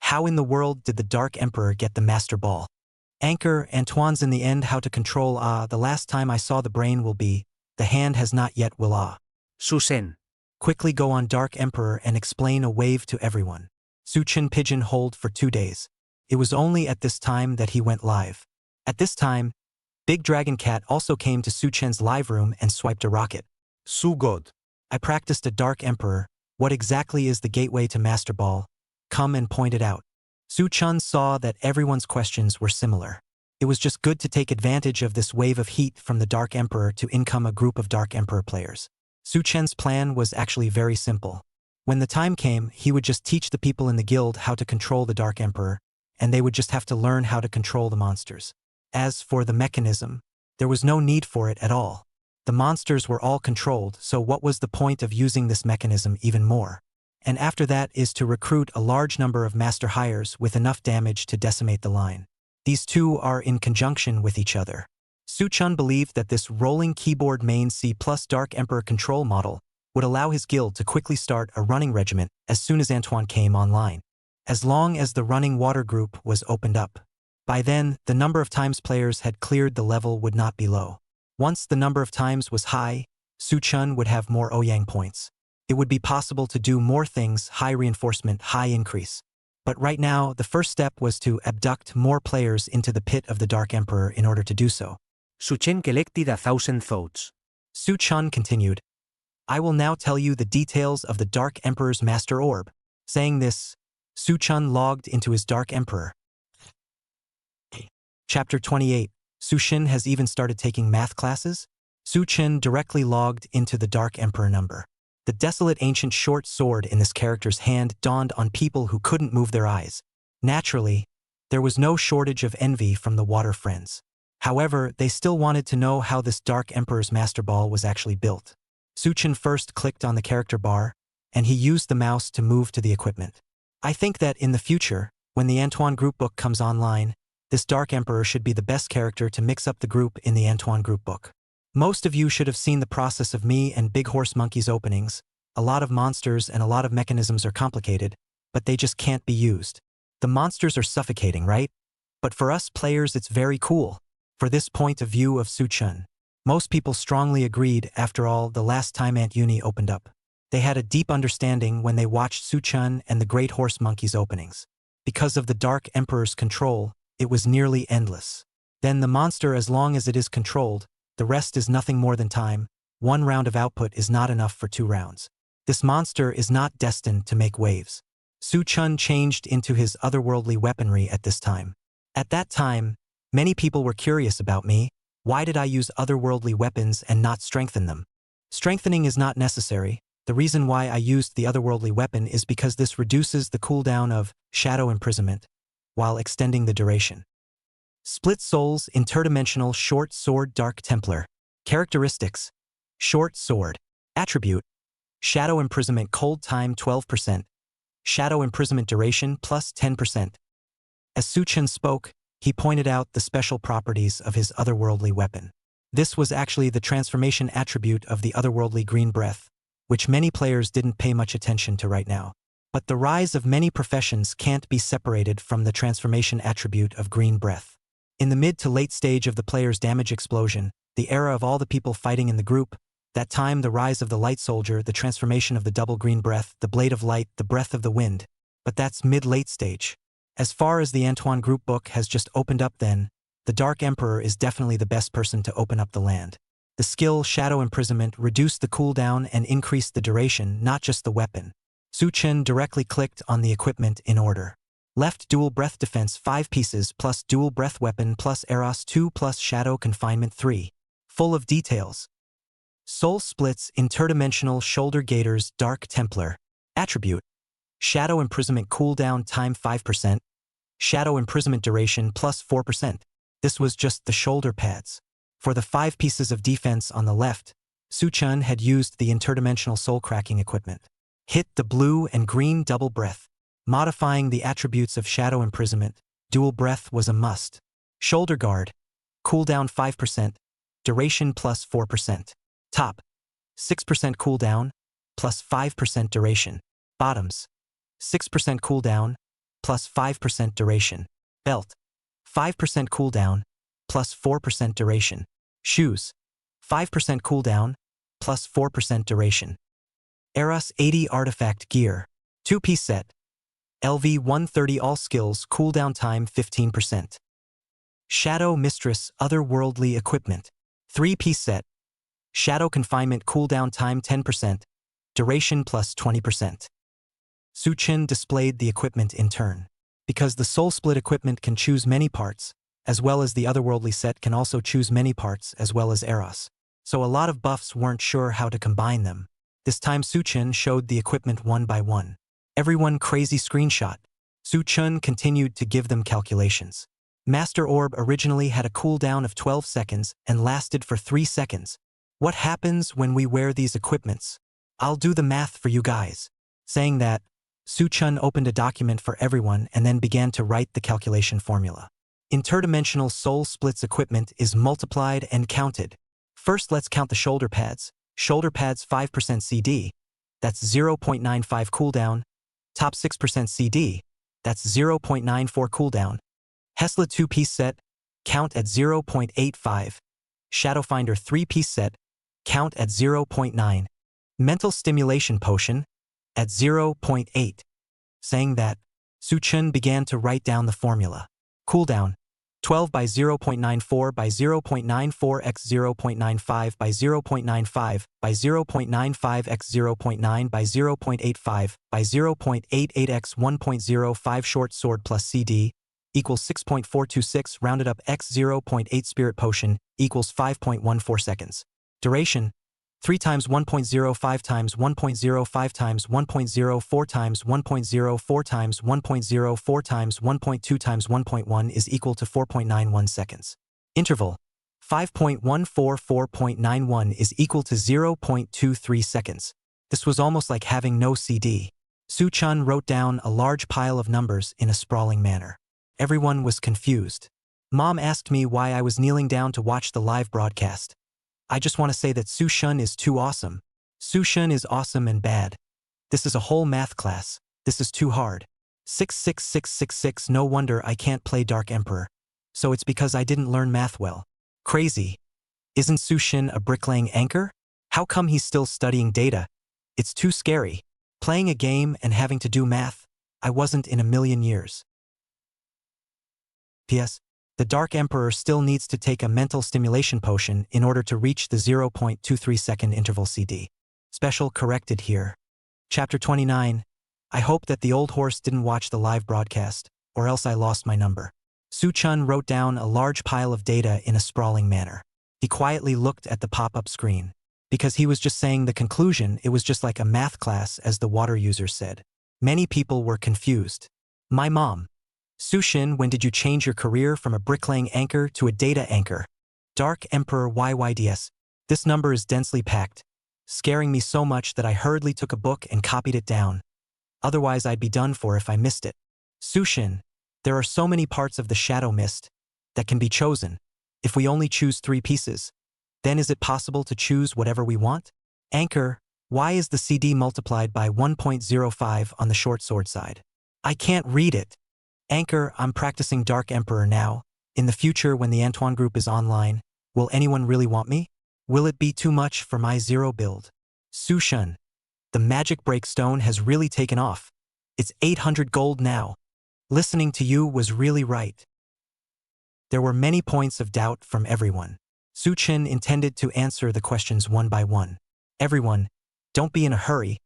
How in the world did the Dark Emperor get the Master Ball? Anchor, Antoine's in the end how to control the last time I saw the brain will be, the hand has not yet will Susen. Quickly go on Dark Emperor and explain a wave to everyone. Suchun pigeon-holed for 2 days. It was only at this time that he went live. At this time, Big Dragon Cat also came to Suchun's live room and swiped a rocket. So good. I practiced a Dark Emperor. What exactly is the gateway to Master Ball? Come and point it out. Suchun saw that everyone's questions were similar. It was just good to take advantage of this wave of heat from the Dark Emperor to income a group of Dark Emperor players. Suchun's plan was actually very simple. When the time came, he would just teach the people in the guild how to control the Dark Emperor, and they would just have to learn how to control the monsters. As for the mechanism, there was no need for it at all. The monsters were all controlled, so what was the point of using this mechanism even more? And after that is to recruit a large number of master hires with enough damage to decimate the line. These two are in conjunction with each other. Suchun believed that this rolling keyboard main C+ Dark Emperor control model would allow his guild to quickly start a running regiment as soon as Antoine came online, as long as the running water group was opened up. By then, the number of times players had cleared the level would not be low. Once the number of times was high, Suchun would have more Ouyang points. It would be possible to do more things, high reinforcement, high increase. But right now, the first step was to abduct more players into the pit of the Dark Emperor in order to do so. Suchen collected 1,000 thoughts. Suchun continued, I will now tell you the details of the Dark Emperor's Master Orb. Saying this, Suchun logged into his Dark Emperor. Chapter 28. Suchun has even started taking math classes? Suchun directly logged into the Dark Emperor number. The desolate ancient short sword in this character's hand dawned on people who couldn't move their eyes. Naturally, there was no shortage of envy from the water friends. However, they still wanted to know how this Dark Emperor's Master Ball was actually built. Suchun first clicked on the character bar, and he used the mouse to move to the equipment. I think that in the future, when the Antoine group book comes online, this Dark Emperor should be the best character to mix up the group in the Antoine group book. Most of you should have seen the process of me and Big Horse Monkey's openings. A lot of monsters and a lot of mechanisms are complicated, but they just can't be used. The monsters are suffocating, right? But for us players it's very cool. For this point of view of Suchun, most people strongly agreed. After all, the last time Ant Uni opened up, they had a deep understanding when they watched Suchun and the Great Horse Monkey's openings. Because of the Dark Emperor's control, it was nearly endless. Then the monster, as long as it is controlled, the rest is nothing more than time. 1 round of output is not enough for 2 rounds. This monster is not destined to make waves. Suchun changed into his otherworldly weaponry at this time. At that time, many people were curious about me. Why did I use otherworldly weapons and not strengthen them? Strengthening is not necessary. The reason why I used the otherworldly weapon is because this reduces the cooldown of shadow imprisonment, while extending the duration. Split Souls Interdimensional Short Sword Dark Templar. Characteristics: Short Sword. Attribute: Shadow Imprisonment Cold Time 12%. Shadow Imprisonment Duration plus 10%. As Suchun spoke, he pointed out the special properties of his otherworldly weapon. This was actually the transformation attribute of the otherworldly green breath, which many players didn't pay much attention to right now. But the rise of many professions can't be separated from the transformation attribute of green breath. In the mid to late stage of the player's damage explosion, the era of all the people fighting in the group, that time the rise of the light soldier, the transformation of the double green breath, the blade of light, the breath of the wind. But that's mid-late stage. As far as the Antoine group book has just opened up then, the Dark Emperor is definitely the best person to open up the land. The skill Shadow Imprisonment reduced the cooldown and increased the duration, not just the weapon. Su Chen directly clicked on the equipment in order. Left dual breath defense 5 pieces plus dual breath weapon plus Eros 2 plus Shadow Confinement 3. Full of details. Soul Splits Interdimensional Shoulder Gaiters Dark Templar. Attribute. Shadow Imprisonment cooldown time 5%. Shadow Imprisonment duration plus 4%. This was just the shoulder pads. For the 5 pieces of defense on the left, Su Chen had used the interdimensional soul cracking equipment. Hit the blue and green double breath. Modifying the attributes of Shadow Imprisonment, dual breath was a must. Shoulder guard. Cooldown 5%. Duration plus 4%. Top. 6% cooldown, plus 5% duration. Bottoms. 6% cooldown, plus 5% duration. Belt. 5% cooldown, plus 4% duration. Shoes. 5% cooldown, plus 4% duration. Eros 80 Artifact Gear. 2-piece set. LV 130 All Skills cooldown time 15%. Shadow Mistress Otherworldly Equipment. 3-piece set. Shadow Confinement cooldown time 10%. Duration plus 20%. Su Chen displayed the equipment in turn. Because the Soul Split equipment can choose many parts, as well as the Otherworldly set can also choose many parts as well as Eros. So a lot of buffs weren't sure how to combine them. This time Su Chen showed the equipment one by one. Everyone crazy screenshot. Su Chen continued to give them calculations. Master Orb originally had a cooldown of 12 seconds and lasted for 3 seconds. What happens when we wear these equipments? I'll do the math for you guys. Saying that, Su Chen opened a document for everyone and then began to write the calculation formula. Interdimensional Soul Splits equipment is multiplied and counted. First let's count the shoulder pads. Shoulder pads 5% CD. That's 0.95 cooldown. Top 6% CD. That's 0.94 cooldown. Hesla 2-piece set. Count at 0.85. Shadowfinder 3-piece set. Count at 0.9. Mental Stimulation Potion. At 0.8. Saying that, Su Chen began to write down the formula. Cooldown. 12 by 0.94 by 0.94 x 0.95 by 0.95 by 0.95 x 0.9 by 0.85 by 0.88 x 1.05 short sword plus CD equals 6.426 rounded up x 0.8 spirit potion equals 5.14 seconds. Duration. 3 times 1.05 times 1.05 times 1.04 times 1.04 times 1.04 times 1.2 times 1.1 is equal to 4.91 seconds. Interval. 5.144.91 is equal to 0.23 seconds. This was almost like having no CD. Su Chen wrote down a large pile of numbers in a sprawling manner. Everyone was confused. Mom asked me why I was kneeling down to watch the live broadcast. I just want to say that Su Chen is too awesome. Su Chen is awesome and bad. This is a whole math class. This is too hard. 66666 no wonder I can't play Dark Emperor. So it's because I didn't learn math well. Crazy. Isn't Su Chen a bricklaying anchor? How come he's still studying data? It's too scary. Playing a game and having to do math, I wasn't in a million years. P.S. The Dark Emperor still needs to take a mental stimulation potion in order to reach the 0.23 second interval CD. Special corrected here. Chapter 29. I hope that the old horse didn't watch the live broadcast, or else I lost my number. Su Chen wrote down a large pile of data in a sprawling manner. He quietly looked at the pop-up screen. Because he was just saying the conclusion, it was just like a math class, as the water user said. Many people were confused. My mom. Su Chen, when did you change your career from a bricklaying anchor to a data anchor? Dark Emperor YYDS. This number is densely packed, scaring me so much that I hurriedly took a book and copied it down. Otherwise I'd be done for if I missed it. Su Chen, there are so many parts of the shadow mist that can be chosen. If we only choose 3 pieces, then is it possible to choose whatever we want? Anchor, why is the CD multiplied by 1.05 on the short sword side? I can't read it. Anchor, I'm practicing Dark Emperor now. In the future when the Antoine group is online, will anyone really want me? Will it be too much for my zero build? Su-shun. The magic breakstone has really taken off. It's 800 gold now. Listening to you was really right. There were many points of doubt from everyone. Su-chin intended to answer the questions one by one. Everyone, don't be in a hurry.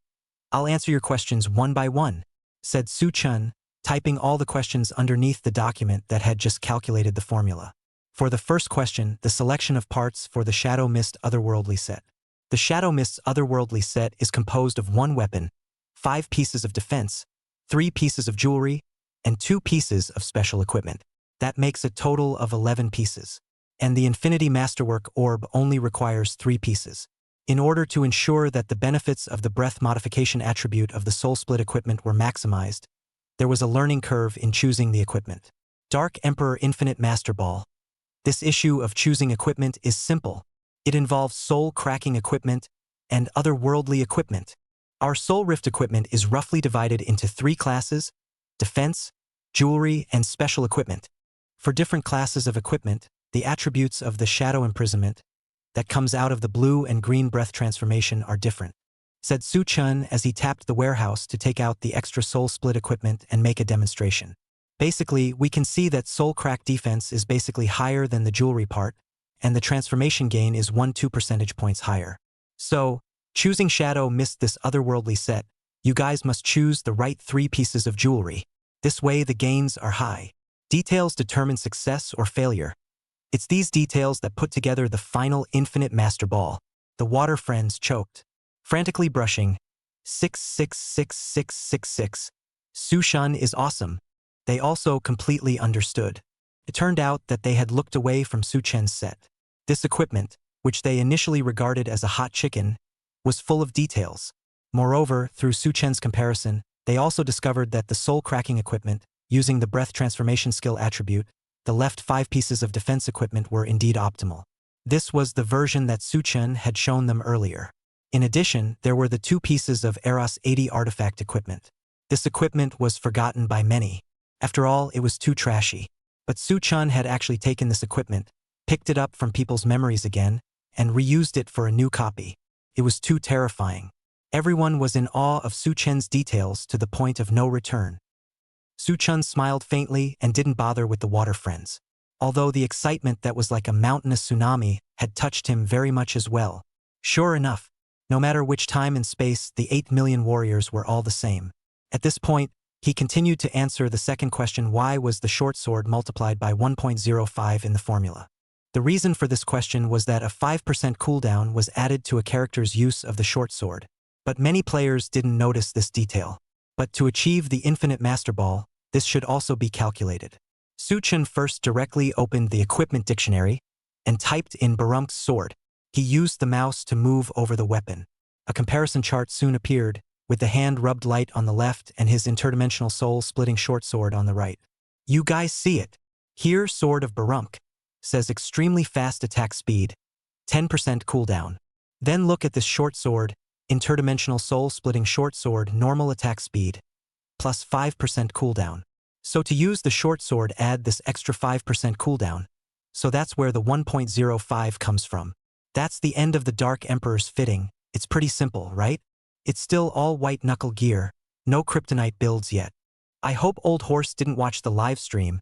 I'll answer your questions one by one, said Su-chun, typing all the questions underneath the document that had just calculated the formula. For the first question, the selection of parts for the Shadow Mist Otherworldly set. The Shadow Mist's Otherworldly set is composed of 1 weapon, 5 pieces of defense, 3 pieces of jewelry, and 2 pieces of special equipment. That makes a total of 11 pieces. And the Infinity Masterwork Orb only requires 3 pieces. In order to ensure that the benefits of the breath modification attribute of the Soul Split equipment were maximized, there was a learning curve in choosing the equipment. Dark Emperor Infinite Master Ball. This issue of choosing equipment is simple. It involves soul-cracking equipment and otherworldly equipment. Our Soul Rift equipment is roughly divided into 3 classes: defense, jewelry, and special equipment. For different classes of equipment, the attributes of the Shadow Imprisonment that comes out of the blue and green breath transformation are different, said Su-chun as he tapped the warehouse to take out the extra Soul Split equipment and make a demonstration. Basically, we can see that Soul Crack defense is basically higher than the jewelry part, and the transformation gain is 1-2 percentage points higher. So, choosing Shadow Mist this otherworldly set, you guys must choose the right 3 pieces of jewelry. This way the gains are high. Details determine success or failure. It's these details that put together the final Infinite Master Ball. The water friends choked, frantically brushing. 666666. Su-shun is awesome. They also completely understood. It turned out that they had looked away from Su-chen's set. This equipment, which they initially regarded as a hot chicken, was full of details. Moreover, through Su-chen's comparison, they also discovered that the soul-cracking equipment, using the breath transformation skill attribute, the left 5 pieces of defense equipment were indeed optimal. This was the version that Su-chen had shown them earlier. In addition, there were the 2 pieces of Eros 80 artifact equipment. This equipment was forgotten by many. After all, it was too trashy. But Su-chan had actually taken this equipment, picked it up from people's memories again, and reused it for a new copy. It was too terrifying. Everyone was in awe of Su-chen's details to the point of no return. Su-chun smiled faintly and didn't bother with the water friends. Although the excitement that was like a mountainous tsunami had touched him very much as well. Sure enough, no matter which time and space, the 8 million warriors were all the same. At this point, he continued to answer the second question: why was the short sword multiplied by 1.05 in the formula? The reason for this question was that a 5% cooldown was added to a character's use of the short sword, but many players didn't notice this detail. But to achieve the Infinite Master Ball, this should also be calculated. Su-chen first directly opened the equipment dictionary and typed in Barum's sword. He used the mouse to move over the weapon. A comparison chart soon appeared, with the hand rubbed light on the left and his interdimensional soul-splitting short sword on the right. You guys see it. Here, Sword of Barumk says extremely fast attack speed, 10% cooldown. Then look at this short sword, interdimensional soul-splitting short sword, normal attack speed, plus 5% cooldown. So to use the short sword, add this extra 5% cooldown. So that's where the 1.05 comes from. That's the end of the Dark Emperor's fitting. It's pretty simple, right? It's still all white knuckle gear, no kryptonite builds yet. I hope Old Horse didn't watch the live stream,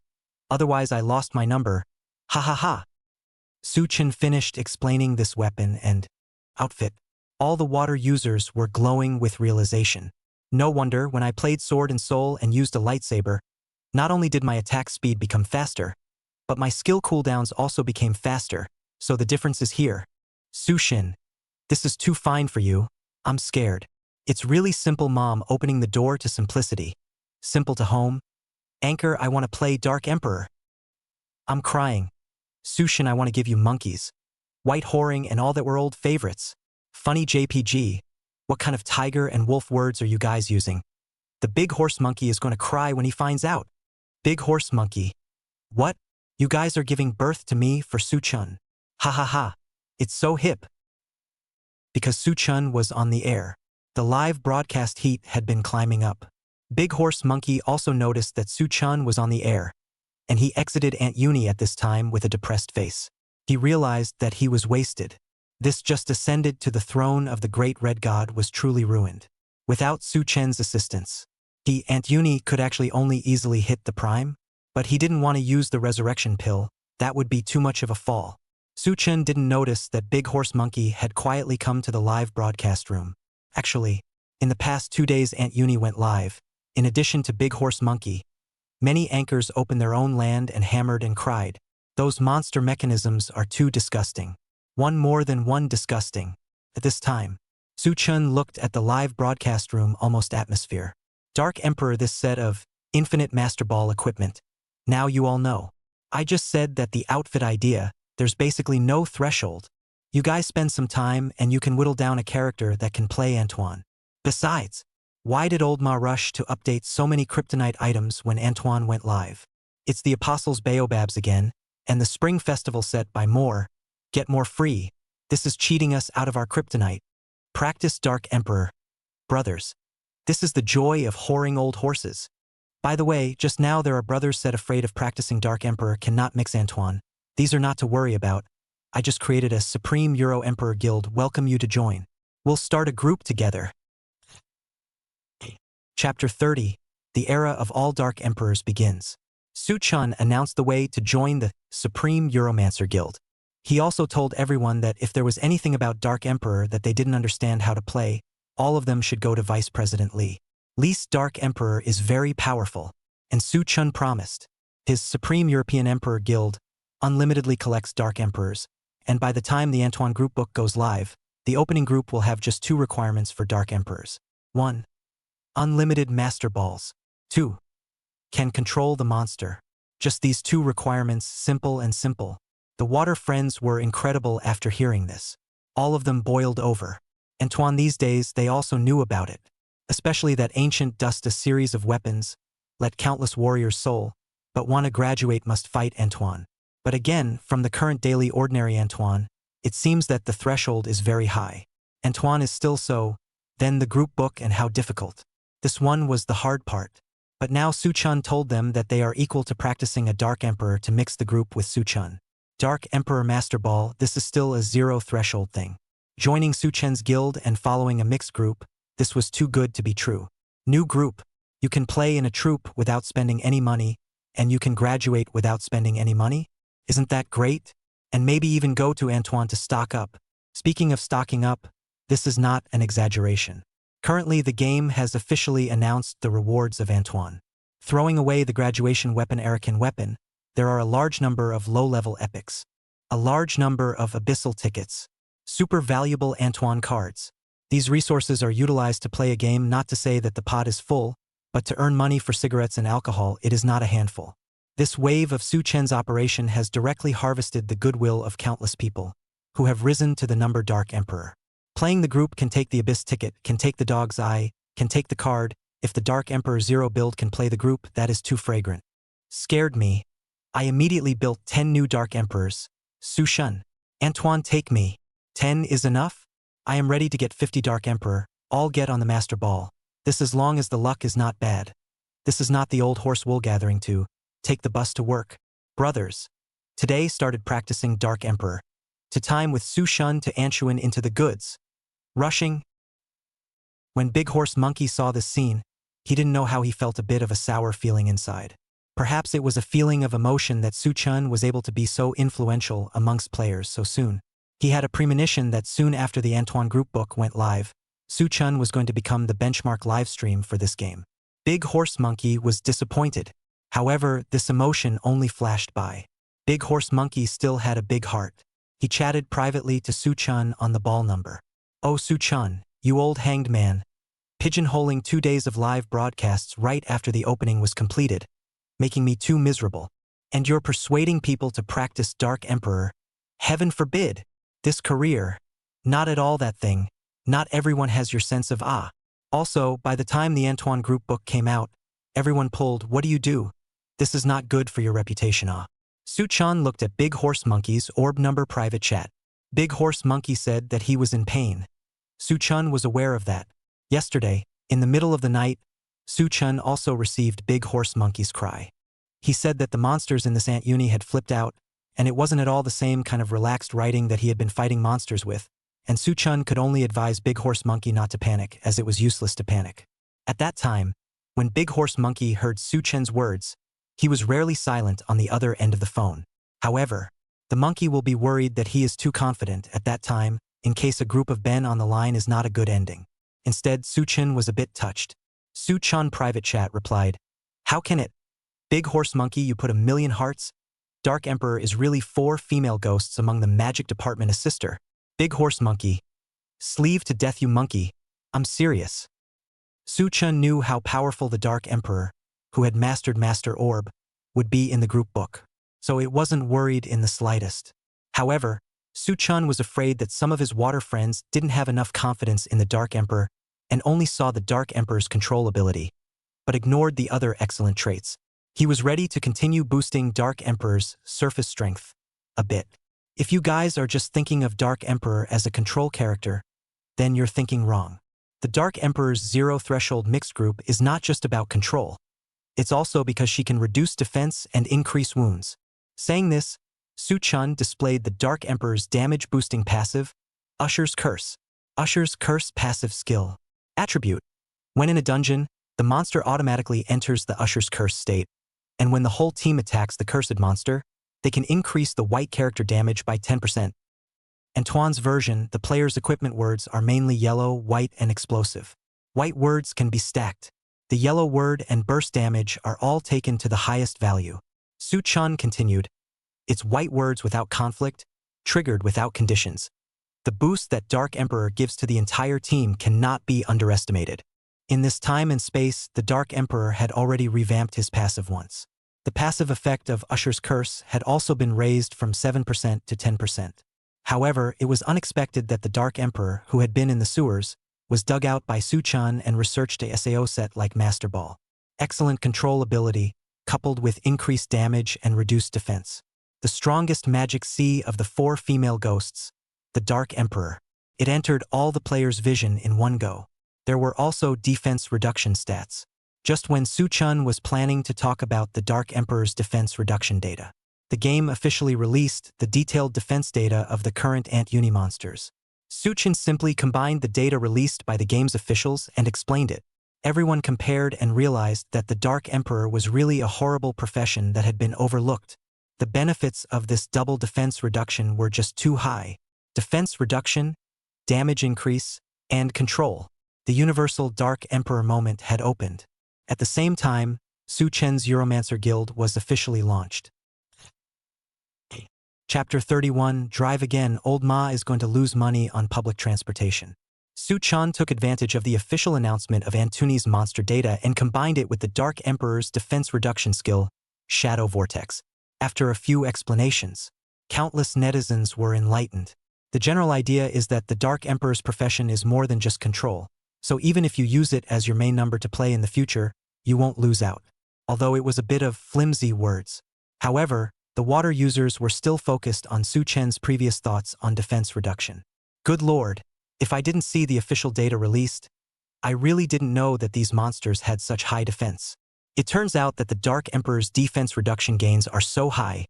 otherwise I lost my number. Ha ha ha. Su-chen finished explaining this weapon and outfit. All the water users were glowing with realization. No wonder when I played Sword and Soul and used a lightsaber, not only did my attack speed become faster, but my skill cooldowns also became faster, so the difference is here. Su-shin, this is too fine for you. I'm scared. It's really simple, Mom, opening the door to simplicity. Simple to home. Anchor, I want to play Dark Emperor. I'm crying. Su-shin, I want to give you monkeys. White whoring and all that were old favorites. Funny JPG. What kind of tiger and wolf words are you guys using? The big horse monkey is going to cry when he finds out. Big horse monkey. What? You guys are giving birth to me for Su-chun. Ha ha ha. It's so hip. Because Su-chun was on the air. The live broadcast heat had been climbing up. Big Horse Monkey also noticed that Su-chun was on the air. and he exited Aunt Uni at this time with a depressed face. He realized that he was wasted. This just ascended to the throne of the great red god was truly ruined. Without Su Chen's assistance, Aunt Uni could actually only easily hit the prime, but he didn't want to use the resurrection pill. That would be too much of a fall. Su Chen didn't notice that Big Horse Monkey had quietly come to the live broadcast room. Actually, in the past 2 days Aunt Uni went live. In addition to Big Horse Monkey, many anchors opened their own land and hammered and cried. Those monster mechanisms are too disgusting. One more than one disgusting. At this time, Su Chen looked at the live broadcast room almost atmosphere. Dark Emperor, this set of infinite Master Ball equipment. Now you all know. I just said that the outfit idea, there's basically no threshold. You guys spend some time and you can whittle down a character that can play Antoine. Besides, why did Old Ma rush to update so many kryptonite items when Antoine went live? It's the Apostles' Baobabs again, and the Spring Festival set by More, Get More free. This is cheating us out of our kryptonite. Practice Dark Emperor. Brothers. This is the joy of whoring old horses. By the way, just now there are brothers said afraid of practicing Dark Emperor cannot mix Antoine. These are not to worry about. I just created a Supreme Euro Emperor Guild, welcome you to join. We'll start a group together. Chapter 30, The Era of All Dark Emperors begins. Su Chen announced the way to join the Supreme Euromancer Guild. He also told everyone that if there was anything about Dark Emperor that they didn't understand how to play, all of them should go to Vice President Li. Li's Dark Emperor is very powerful, and Su Chen promised. His Supreme European Emperor Guild unlimitedly collects Dark Emperors, and by the time the Antoine Group book goes live, the opening group will have just 2 requirements for Dark Emperors. 1. Unlimited Master Balls. 2. Can control the monster. Just these 2 requirements, simple and simple. The water friends were incredible after hearing this. All of them boiled over. Antoine these days, they also knew about it. Especially that ancient dust a series of weapons, let countless warriors soul, but wanna graduate must fight Antoine. But again, from the current daily ordinary Antoine, it seems that the threshold is very high. Antoine is still so, then the group book and how difficult. This one was the hard part. But now Su Chen told them that they are equal to practicing a Dark Emperor to mix the group with Su Chen. Dark Emperor Master Ball, this is still a 0 threshold thing. Joining Su Chen's guild and following a mixed group, this was too good to be true. New group. You can play in a troupe without spending any money, and you can graduate without spending any money? Isn't that great? And maybe even go to Antoine to stock up. Speaking of stocking up, this is not an exaggeration. Currently the game has officially announced the rewards of Antoine. Throwing away the graduation weapon Erican weapon, there are a large number of low-level epics. A large number of abyssal tickets. Super valuable Antoine cards. These resources are utilized to play a game, not to say that the pot is full, but to earn money for cigarettes and alcohol it is not a handful. This wave of Su Chen's operation has directly harvested the goodwill of countless people, who have risen to the number Dark Emperor. Playing the group can take the Abyss ticket, can take the Dog's Eye, can take the card. If the Dark Emperor 0 build can play the group, that is too fragrant. Scared me. I immediately built 10 new Dark Emperors. Su Chen. Antoine, take me. 10 is enough? I am ready to get 50 Dark Emperor, all get on the Master Ball. This as long as the luck is not bad. This is not the old horse wool gathering to take the bus to work. Brothers. Today started practicing Dark Emperor. To time with Su Chen to Anchuan into the goods. Rushing. When Big Horse Monkey saw this scene, he didn't know how he felt a bit of a sour feeling inside. Perhaps it was a feeling of emotion that Su Chen was able to be so influential amongst players so soon. He had a premonition that soon after the Antoine Group book went live, Su Chen was going to become the benchmark livestream for this game. Big Horse Monkey was disappointed. However, this emotion only flashed by. Big Horse Monkey still had a big heart. He chatted privately to Su Chen on the ball number. Oh Su Chen, you old hanged man. Pigeonholing 2 days of live broadcasts right after the opening was completed, making me too miserable. And you're persuading people to practice Dark Emperor. Heaven forbid. This career. Not at all that thing. Not everyone has your sense of ah. Also, by the time the Antoine Group book came out, everyone pulled, what do you do? This is not good for your reputation ah. Su Chen looked at Big Horse Monkey's orb number private chat. Big Horse Monkey said that he was in pain. Su Chen was aware of that. Yesterday, in the middle of the night, Su Chen also received Big Horse Monkey's cry. He said that the monsters in this ant uni had flipped out, and it wasn't at all the same kind of relaxed writing that he had been fighting monsters with, and Su-chun could only advise Big Horse Monkey not to panic, as it was useless to panic. At that time, when Big Horse Monkey heard Su-chun's words, he was rarely silent on the other end of the phone. However, the monkey will be worried that he is too confident at that time, in case a group of Ben on the line is not a good ending. Instead, Su-chun was a bit touched. Su-chun private chat replied, "How can it? Big Horse Monkey, you put 1,000,000 hearts? Dark Emperor is really 4 female ghosts among the magic department sister. Big Horse Monkey. Sleeve to death you monkey. I'm serious." Su-chun knew how powerful the Dark Emperor, who had mastered Master Orb, would be in the group book, so it wasn't worried in the slightest. However, Su-chun was afraid that some of his water friends didn't have enough confidence in the Dark Emperor and only saw the Dark Emperor's control ability, but ignored the other excellent traits. He was ready to continue boosting Dark Emperor's surface strength a bit. If you guys are just thinking of Dark Emperor as a control character, then you're thinking wrong. The Dark Emperor's Zero Threshold mixed group is not just about control. It's also because she can reduce defense and increase wounds. Saying this, Su-chun displayed the Dark Emperor's damage-boosting passive, Usher's Curse. Usher's Curse passive skill. Attribute. When in a dungeon, the monster automatically enters the Usher's Curse state, and when the whole team attacks the cursed monster, they can increase the white character damage by 10%. Antoine's version, the player's equipment words are mainly yellow, white, and explosive. White words can be stacked. The yellow word and burst damage are all taken to the highest value. Su-chun continued, "It's white words without conflict, triggered without conditions. The boost that Dark Emperor gives to the entire team cannot be underestimated." In this time and space, the Dark Emperor had already revamped his passive once. The passive effect of Usher's Curse had also been raised from 7% to 10%. However, it was unexpected that the Dark Emperor, who had been in the sewers, was dug out by Su-chun and researched a SAO set like Master Ball. Excellent control ability, coupled with increased damage and reduced defense. The strongest magic C of the 4 female ghosts, the Dark Emperor. It entered all the players' vision in one go. There were also defense reduction stats. Just when Su-chun was planning to talk about the Dark Emperor's defense reduction data, the game officially released the detailed defense data of the current Ant Uni monsters. Su-chun simply combined the data released by the game's officials and explained it. Everyone compared and realized that the Dark Emperor was really a horrible profession that had been overlooked. The benefits of this double defense reduction were just too high. Defense reduction, damage increase, and control. The universal Dark Emperor moment had opened. At the same time, Su-chun's Euromancer Guild was officially launched. Chapter 31, Drive Again. Old Ma is going to lose money on public transportation. Su-chun took advantage of the official announcement of Antoni's monster data and combined it with the Dark Emperor's defense reduction skill, Shadow Vortex. After a few explanations, countless netizens were enlightened. The general idea is that the Dark Emperor's profession is more than just control, so even if you use it as your main number to play in the future, you won't lose out. Although it was a bit of flimsy words. However, the water users were still focused on Su-chun's previous thoughts on defense reduction. Good lord, if I didn't see the official data released, I really didn't know that these monsters had such high defense. It turns out that the Dark Emperor's defense reduction gains are so high,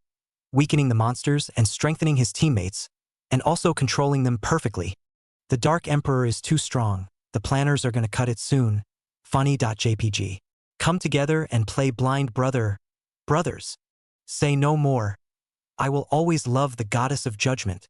weakening the monsters and strengthening his teammates, and also controlling them perfectly. The Dark Emperor is too strong. The planners are going to cut it soon. Funny.jpg. Come together and play blind brother. Brothers. Say no more. I will always love the goddess of judgment.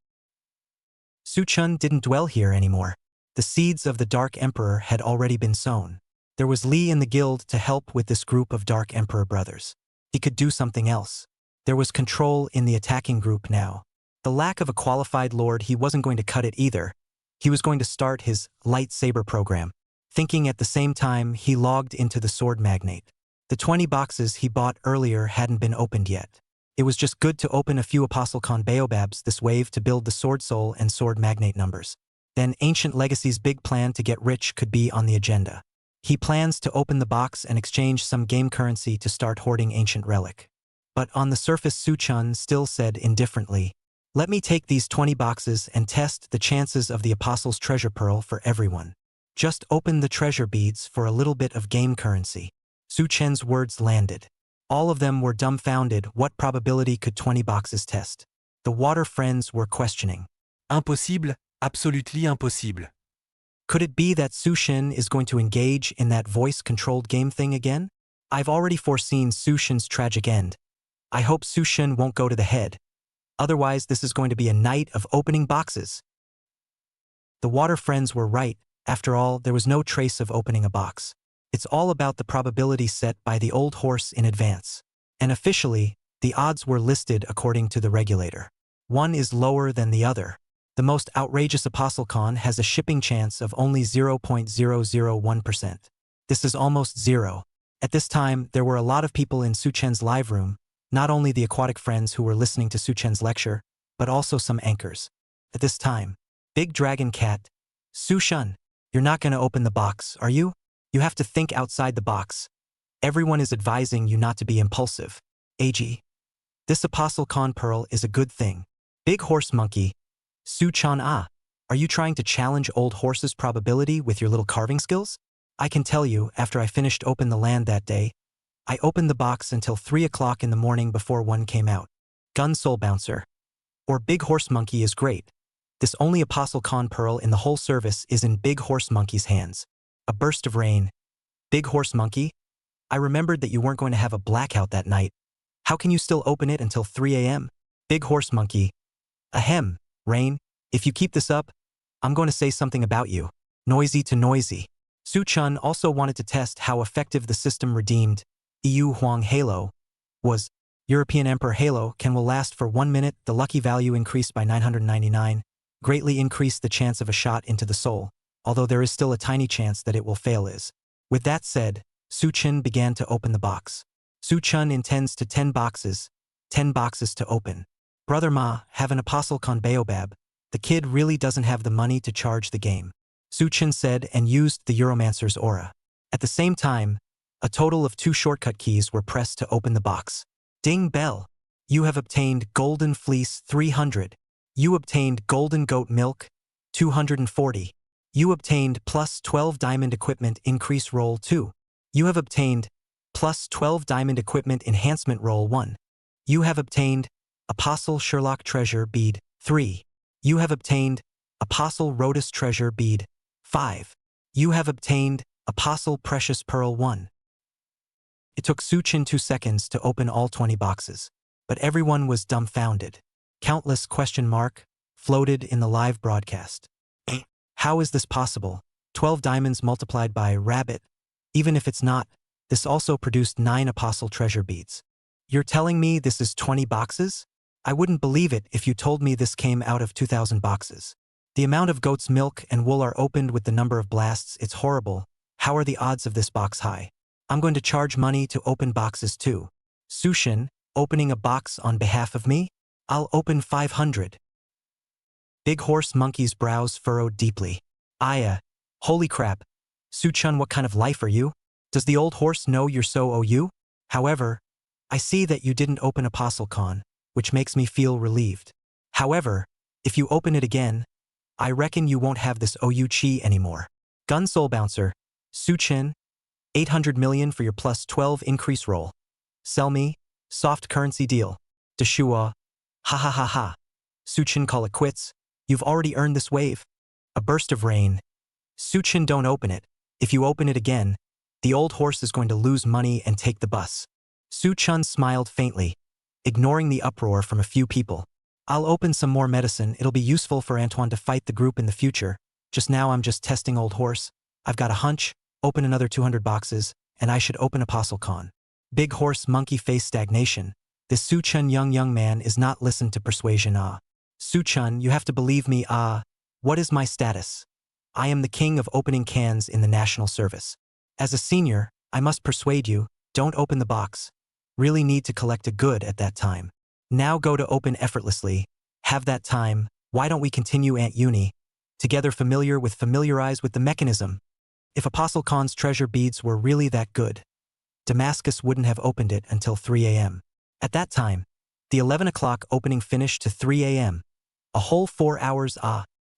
Su-chun didn't dwell here anymore. The seeds of the Dark Emperor had already been sown. There was Lee in the guild to help with this group of Dark Emperor brothers. He could do something else. There was control in the attacking group now. The lack of a qualified lord, he wasn't going to cut it either. He was going to start his lightsaber program. Thinking at the same time, he logged into the Sword Magnate. The 20 boxes he bought earlier hadn't been opened yet. It was just good to open a few Apostle Con Baobabs this wave to build the Sword Soul and Sword Magnate numbers. Then Ancient Legacy's big plan to get rich could be on the agenda. He plans to open the box and exchange some game currency to start hoarding Ancient Relic. But on the surface, Su-chun still said indifferently, "Let me take these 20 boxes and test the chances of the Apostle's Treasure Pearl for everyone. Just open the treasure beads for a little bit of game currency." Su-chun's words landed. All of them were dumbfounded. What probability could 20 boxes test? The water friends were questioning. Impossible, absolutely impossible. Could it be that Sushin is going to engage in that voice-controlled game thing again? I've already foreseen Sushin's tragic end. I hope Sushin won't go to the head. Otherwise, this is going to be a night of opening boxes. The water friends were right. After all, there was no trace of opening a box. It's all about the probability set by the old horse in advance. And officially, the odds were listed according to the regulator. One is lower than the other. The most outrageous Apostle Con has a shipping chance of only 0.001%. This is almost zero. At this time, there were a lot of people in Suchen's live room, not only the aquatic friends who were listening to Suchen's lecture, but also some anchors. At this time, Big Dragon Cat, Sushen, you're not going to open the box, are you? You have to think outside the box. Everyone is advising you not to be impulsive. AG. This Apostle Con Pearl is a good thing. Big Horse Monkey, Suchan are you trying to challenge old horse's probability with your little carving skills? I can tell you, after I finished Open the Land that day, I opened the box until 3 o'clock in the morning before one came out. Gun Soul Bouncer. Or Big Horse Monkey is great. This only Apostle Con Pearl in the whole service is in Big Horse Monkey's hands. A burst of rain. Big Horse Monkey? I remembered that you weren't going to have a blackout that night. How can you still open it until 3 a.m.? Big Horse Monkey. Ahem, Rain, if you keep this up, I'm going to say something about you. Noisy to noisy. Su-chun also wanted to test how effective the system redeemed EU Huang Halo was. European Emperor Halo will last for 1 minute. The lucky value increased by 999, greatly increased the chance of a shot into the soul, although there is still a tiny chance that it will fail is. With that said, Su-chun began to open the box. Su-chun intends to 10 boxes to open. Brother Ma, have an Apostle Con Baobab. The kid really doesn't have the money to charge the game. Su-chun said and used the Euromancer's aura. At the same time, a total of 2 shortcut keys were pressed to open the box. Ding bell. You have obtained Golden Fleece 300. You obtained Golden Goat Milk 240. You obtained plus 12 Diamond Equipment Increase Roll 2. You have obtained plus 12 Diamond Equipment Enhancement Roll 1. You have obtained Apostle Sherlock Treasure Bead 3. You have obtained Apostle Rhodas Treasure Bead 5. You have obtained Apostle Precious Pearl 1. It took Su-chin 2 seconds to open all 20 boxes, but everyone was dumbfounded. Countless question mark floated in the live broadcast. How is this possible? 12 diamonds multiplied by rabbit. Even if it's not, this also produced 9 Apostle Treasure Beads. You're telling me this is 20 boxes? I wouldn't believe it if you told me this came out of 2,000 boxes. The amount of goat's milk and wool are opened with the number of blasts. It's horrible. How are the odds of this box high? I'm going to charge money to open boxes too. Sushin, opening a box on behalf of me? I'll open 500. Big Horse Monkey's brows furrowed deeply. Aya, holy crap. Su-chun, what kind of life are you? Does the old horse know you're so OU? However, I see that you didn't open Apostle Con, which makes me feel relieved. However, if you open it again, I reckon you won't have this OU chi anymore. Gun Soul Bouncer, Su-chin, 800 million for your plus 12 increase roll. Sell me, soft currency deal. Deshua, ha ha ha ha. Su-chin, call it quits. You've already earned this wave. A burst of rain. Su-chin, don't open it. If you open it again, the old horse is going to lose money and take the bus. Su-chun smiled faintly, ignoring the uproar from a few people. I'll open some more medicine. It'll be useful for Antoine to fight the group in the future. Just now I'm just testing old horse. I've got a hunch. Open another 200 boxes, and I should open Apostle Con. Big Horse Monkey face stagnation. This Su-chun young man is not listened to persuasion. Su-chun, you have to believe me. What is my status? I am the king of opening cans in the national service. As a senior, I must persuade you, don't open the box. Really need to collect a good at that time. Now go to open effortlessly. Have that time. Why don't we continue Aunt Uni? Together familiarize with the mechanism. If Apostle Con's treasure beads were really that good, Damascus wouldn't have opened it until 3 a.m. At that time, the 11 o'clock opening finished to 3 a.m. A whole 4 hours.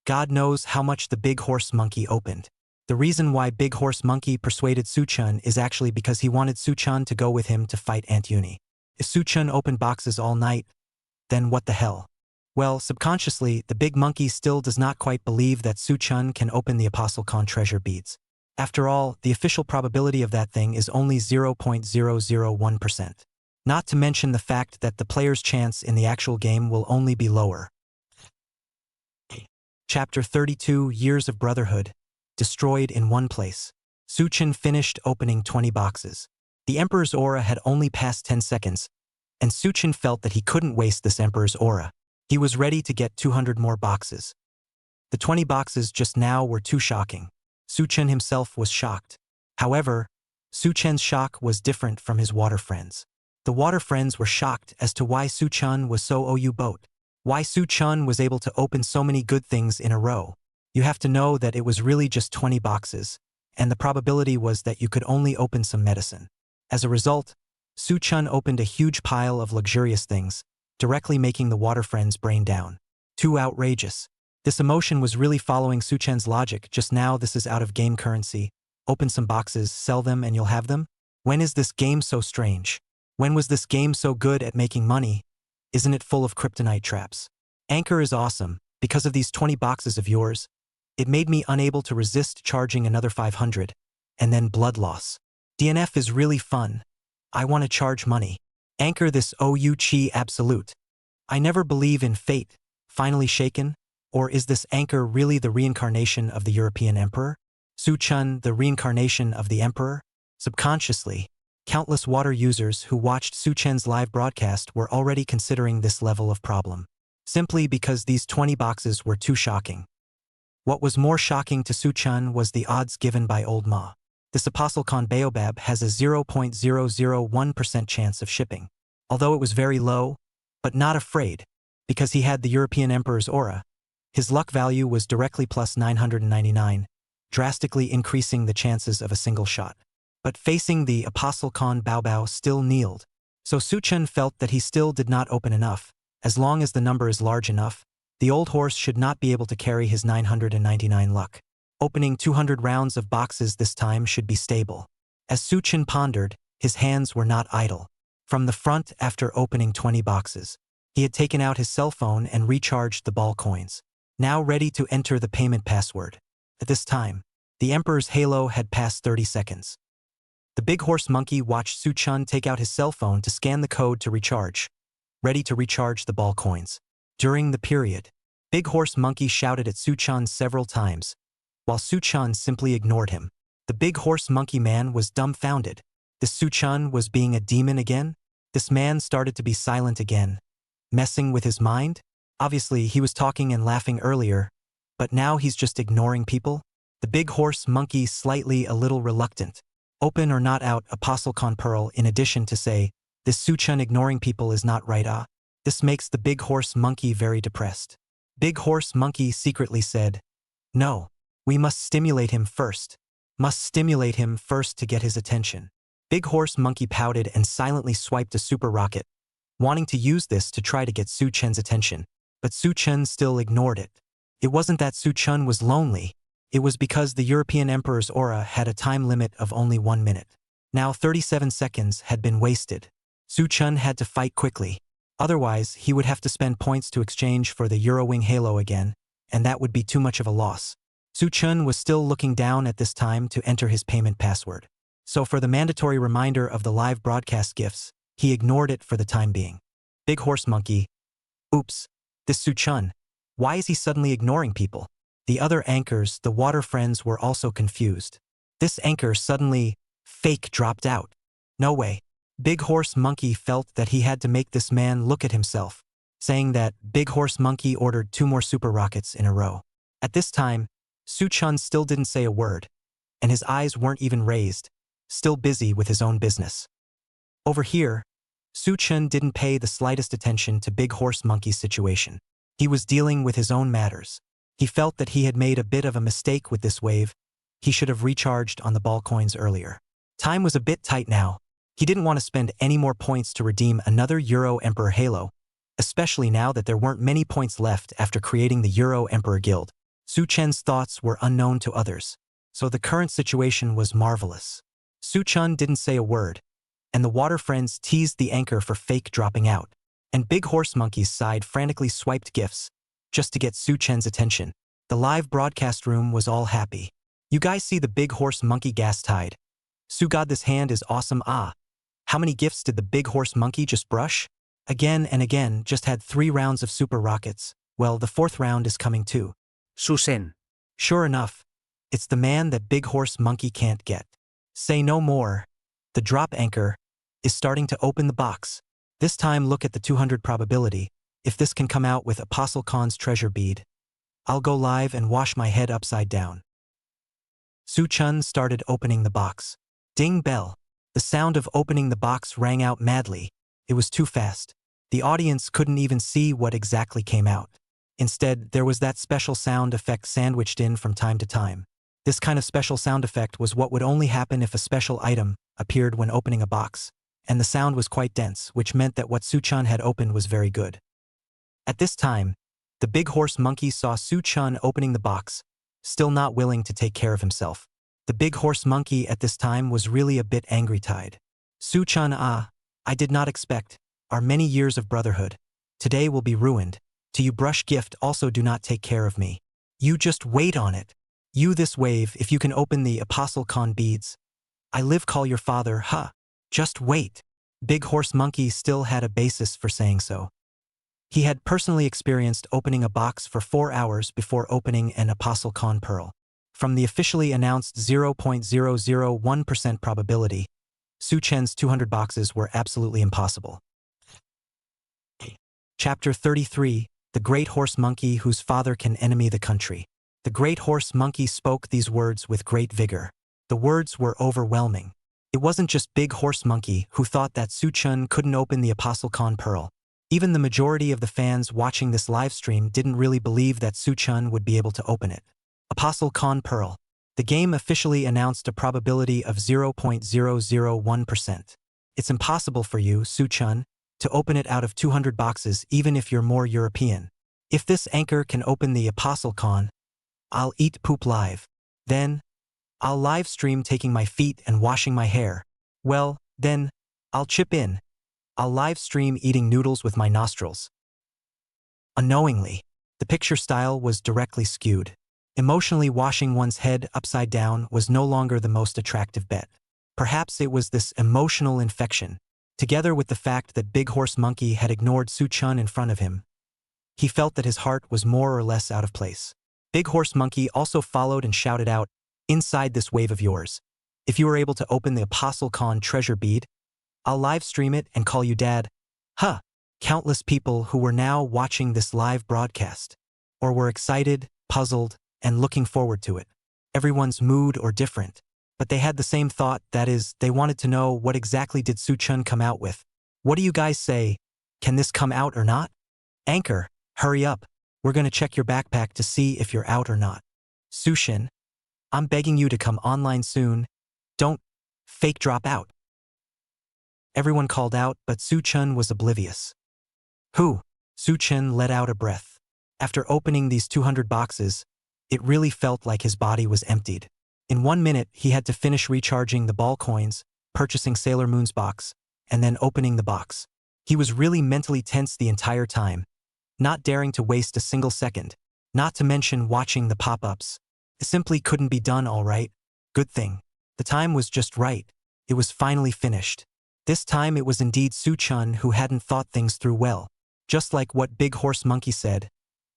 God knows how much the Big Horse Monkey opened. The reason why Big Horse Monkey persuaded Suchun is actually because he wanted Suchun to go with him to fight Aunt Uni. If Suchun opened boxes all night, then what the hell? Well, subconsciously, the big monkey still does not quite believe that Suchun can open the Apostle Con treasure beads. After all, the official probability of that thing is only 0.001%. Not to mention the fact that the player's chance in the actual game will only be lower. Chapter 32, Years of Brotherhood. Destroyed in one place. Suchun finished opening 20 boxes. The Emperor's aura had only passed 10 seconds, and Suchun felt that he couldn't waste this Emperor's aura. He was ready to get 200 more boxes. The 20 boxes just now were too shocking. Suchun himself was shocked. However, Suchun's shock was different from his water friends. The water friends were shocked as to why Suchun was so boat. Why Suchun was able to open so many good things in a row. You have to know that it was really just 20 boxes, and the probability was that you could only open some medicine. As a result, Suchun opened a huge pile of luxurious things, directly making the water friend's brain down. Too outrageous. This emotion was really following Suchun's logic. Just now this is out of game currency. Open some boxes, sell them, and you'll have them? When is this game so strange? When was this game so good at making money? Isn't it full of kryptonite traps? Anchor is awesome. Because of these 20 boxes of yours, it made me unable to resist charging another 500, and then blood loss. DNF is really fun. I want to charge money. Anchor this Chi absolute. I never believe in fate. Finally shaken? Or is this Anchor really the reincarnation of the European Emperor? Suchun, the reincarnation of the Emperor? Subconsciously, countless water users who watched Suchun's live broadcast were already considering this level of problem. Simply because these 20 boxes were too shocking. What was more shocking to Suchun was the odds given by Old Ma. This Apostle Con Baobab has a 0.001% chance of shipping. Although it was very low, but not afraid, because he had the European Emperor's aura, his luck value was directly plus 999, drastically increasing the chances of a single shot. But facing the Apostle Con Baobab still kneeled. So Suchun felt that he still did not open enough. As long as the number is large enough, the old horse should not be able to carry his 999 luck. Opening 200 rounds of boxes this time should be stable. As Suchun pondered, his hands were not idle. From the front, after opening 20 boxes, he had taken out his cell phone and recharged the ball coins. Now ready to enter the payment password. At this time, the Emperor's halo had passed 30 seconds. The big horse monkey watched Suchun take out his cell phone to scan the code to recharge. Ready to recharge the ball coins. During the period, Big Horse Monkey shouted at Suchun several times, while Suchun simply ignored him. The Big Horse Monkey man was dumbfounded. This Suchun was being a demon again? This man started to be silent again. Messing with his mind? Obviously, he was talking and laughing earlier, but now he's just ignoring people? The Big Horse Monkey slightly a little reluctant. Open or not out Apostle Con Pearl in addition to say, this Suchun ignoring people is not right This makes the Big Horse Monkey very depressed. Big Horse Monkey secretly said, no, we must stimulate him first. Must stimulate him first to get his attention. Big Horse Monkey pouted and silently swiped a super rocket, wanting to use this to try to get Suchun's attention, but Suchun still ignored it. It wasn't that Suchun was lonely. It was because the European Emperor's aura had a time limit of only 1 minute. Now 37 seconds had been wasted. Suchun had to fight quickly. Otherwise, he would have to spend points to exchange for the Eurowing Halo again, and that would be too much of a loss. Suchun was still looking down at this time to enter his payment password. So for the mandatory reminder of the live broadcast gifts, he ignored it for the time being. Big Horse Monkey. Oops, this Suchun. Why is he suddenly ignoring people? The other anchors, the water friends, were also confused. This anchor suddenly, fake dropped out. No way. Big Horse Monkey felt that he had to make this man look at himself, saying that Big Horse Monkey ordered 2 more super rockets in a row. At this time, Suchun still didn't say a word, and his eyes weren't even raised, still busy with his own business. Over here, Suchun didn't pay the slightest attention to Big Horse Monkey's situation. He was dealing with his own matters. He felt that he had made a bit of a mistake with this wave. He should have recharged on the ball coins earlier. Time was a bit tight now. He didn't want to spend any more points to redeem another Euro Emperor Halo, especially now that there weren't many points left after creating the Euro Emperor Guild. Suchun's thoughts were unknown to others. So the current situation was marvelous. Su-chun didn't say a word, and the water friends teased the anchor for fake dropping out. And big horse monkey's side frantically swiped gifts, just to get Su-chen's attention. The live broadcast room was all happy. You guys see the big horse monkey gas tied? Su God, this hand is awesome. Ah. How many gifts did the big horse monkey just brush? Again and again, just had 3 rounds of super rockets. Well, the 4th round is coming too. Susen. Sure enough, it's the man that big horse monkey can't get. Say no more. The drop anchor is starting to open the box. This time look at the 200 probability. If this can come out with Apostle Khan's treasure bead, I'll go live and wash my head upside down. Su-chun started opening the box. Ding bell. The sound of opening the box rang out madly. It was too fast. The audience couldn't even see what exactly came out. Instead, there was that special sound effect sandwiched in from time to time. This kind of special sound effect was what would only happen if a special item appeared when opening a box, and the sound was quite dense, which meant that what Su-chun had opened was very good. At this time, the big horse monkey saw Su-chun opening the box, still not willing to take care of himself. The big horse monkey at this time was really a bit angry-tied. Su-chun, I did not expect. Our many years of brotherhood today will be ruined. To you brush gift also do not take care of me. You just wait on it. You this wave if you can open the Apostle Khan beads. I live call your father, Just wait. Big horse monkey still had a basis for saying so. He had personally experienced opening a box for 4 hours before opening an Apostle Khan pearl. From the officially announced 0.001% probability, Su-chen's 200 boxes were absolutely impossible. Chapter 33, The Great Horse Monkey Whose Father Can Enemy the Country. The great horse monkey spoke these words with great vigor. The words were overwhelming. It wasn't just big horse monkey who thought that Su-chun couldn't open the Apostle Khan pearl. Even the majority of the fans watching this live stream didn't really believe that Su-chun would be able to open it. Apostle Khan pearl. The game officially announced a probability of 0.001%. It's impossible for you, Su-chun, to open it out of 200 boxes even if you're more European. If this anchor can open the Apostle Khan, I'll eat poop live. Then, I'll live stream taking my feet and washing my hair. Well, then, I'll chip in. I'll live stream eating noodles with my nostrils. Unknowingly, the picture style was directly skewed. Emotionally washing one's head upside down was no longer the most attractive bet. Perhaps it was this emotional infection, together with the fact that Big Horse Monkey had ignored Su-chun in front of him. He felt that his heart was more or less out of place. Big Horse Monkey also followed and shouted out, "Inside this wave of yours. If you were able to open the Apostle Khan treasure bead, I'll live stream it and call you dad." Countless people who were now watching this live broadcast, or were excited, puzzled, and looking forward to it. Everyone's mood or different, but they had the same thought, that is, they wanted to know what exactly did Su-chun come out with. What do you guys say? Can this come out or not? Anchor, hurry up. We're gonna check your backpack to see if you're out or not. Su-shin, I'm begging you to come online soon. Don't fake drop out. Everyone called out, but Su-chun was oblivious. Who? Su-chun let out a breath. After opening these 200 boxes, it really felt like his body was emptied. In 1 minute, he had to finish recharging the ball coins, purchasing Sailor Moon's box, and then opening the box. He was really mentally tense the entire time, not daring to waste a single second, not to mention watching the pop-ups. It simply couldn't be done all right. Good thing. The time was just right. It was finally finished. This time it was indeed Su-chun who hadn't thought things through well. Just like what Big Horse Monkey said,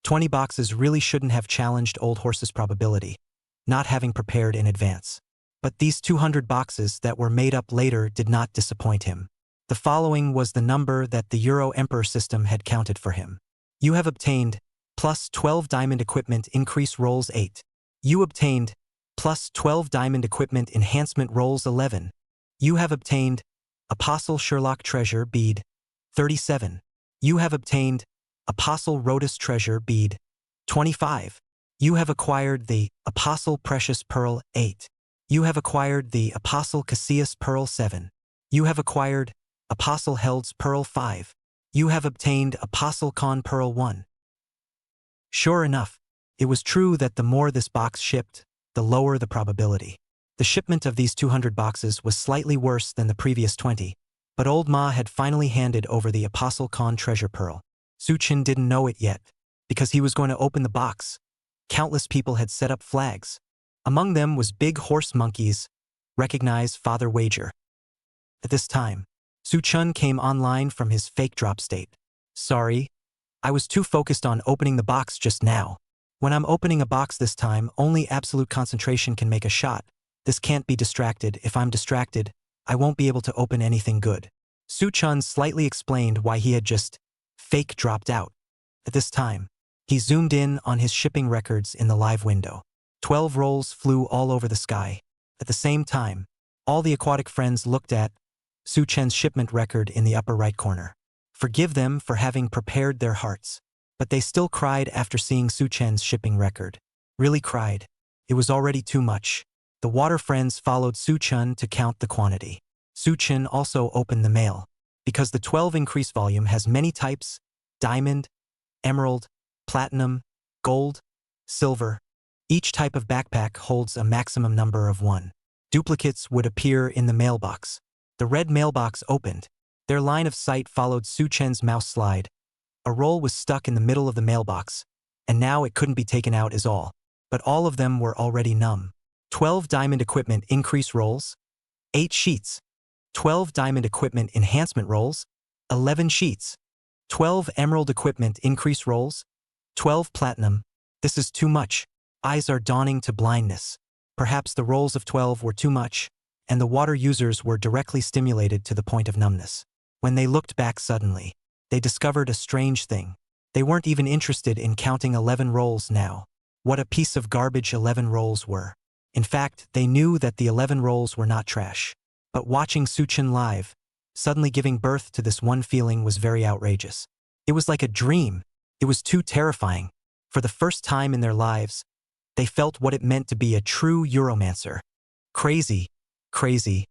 20 boxes really shouldn't have challenged Old Horse's probability, not having prepared in advance. But these 200 boxes that were made up later did not disappoint him. The following was the number that the Euro Emperor system had counted for him. You have obtained plus 12 diamond equipment increase rolls 8. You obtained plus 12 diamond equipment enhancement rolls 11. You have obtained Apostle Sherlock treasure bead 37. You have obtained Apostle Rhodas treasure bead 25. You have acquired the Apostle Precious Pearl 8. You have acquired the Apostle Cassius Pearl 7. You have acquired Apostle Held's Pearl 5. You have obtained Apostle Khan Pearl 1. Sure enough, it was true that the more this box shipped, the lower the probability. The shipment of these 200 boxes was slightly worse than the previous 20, but old Ma had finally handed over the Apostle Khan treasure pearl. Su-chin didn't know it yet, because he was going to open the box. Countless people had set up flags. Among them was Big Horse Monkey's Recognize Father Wager. At this time, Su-chun came online from his fake drop state. Sorry, I was too focused on opening the box just now. When I'm opening a box this time, only absolute concentration can make a shot. This can't be distracted. If I'm distracted, I won't be able to open anything good. Su-chun slightly explained why he had just fake dropped out. At this time, he zoomed in on his shipping records in the live window. 12 rolls flew all over the sky. At the same time, all the aquatic friends looked at Su-chen's shipment record in the upper right corner. Forgive them for having prepared their hearts, but they still cried after seeing Su-chen's shipping record. Really cried. It was already too much. The water friends followed Su-chun to count the quantity. Su-chin also opened the mail. Because the 12 increase volume has many types: diamond, emerald, platinum, gold, silver. Each type of backpack holds a maximum number of 1. Duplicates would appear in the mailbox. The red mailbox opened. Their line of sight followed Su-chen's mouse slide. A roll was stuck in the middle of the mailbox, and now it couldn't be taken out as all. But all of them were already numb. 12 diamond equipment increase rolls, 8 sheets. 12 diamond equipment enhancement rolls, 11 sheets. 12 emerald equipment increase rolls, 12 platinum. This is too much. Eyes are dawning to blindness. Perhaps the rolls of 12 were too much, and the water users were directly stimulated to the point of numbness. When they looked back suddenly, they discovered a strange thing. They weren't even interested in counting 11 rolls now. What a piece of garbage 11 rolls were. In fact, they knew that the 11 rolls were not trash. But watching Su-chin live, suddenly giving birth to this one feeling was very outrageous. It was like a dream. It was too terrifying. For the first time in their lives, they felt what it meant to be a true Euromancer. Crazy. Crazy.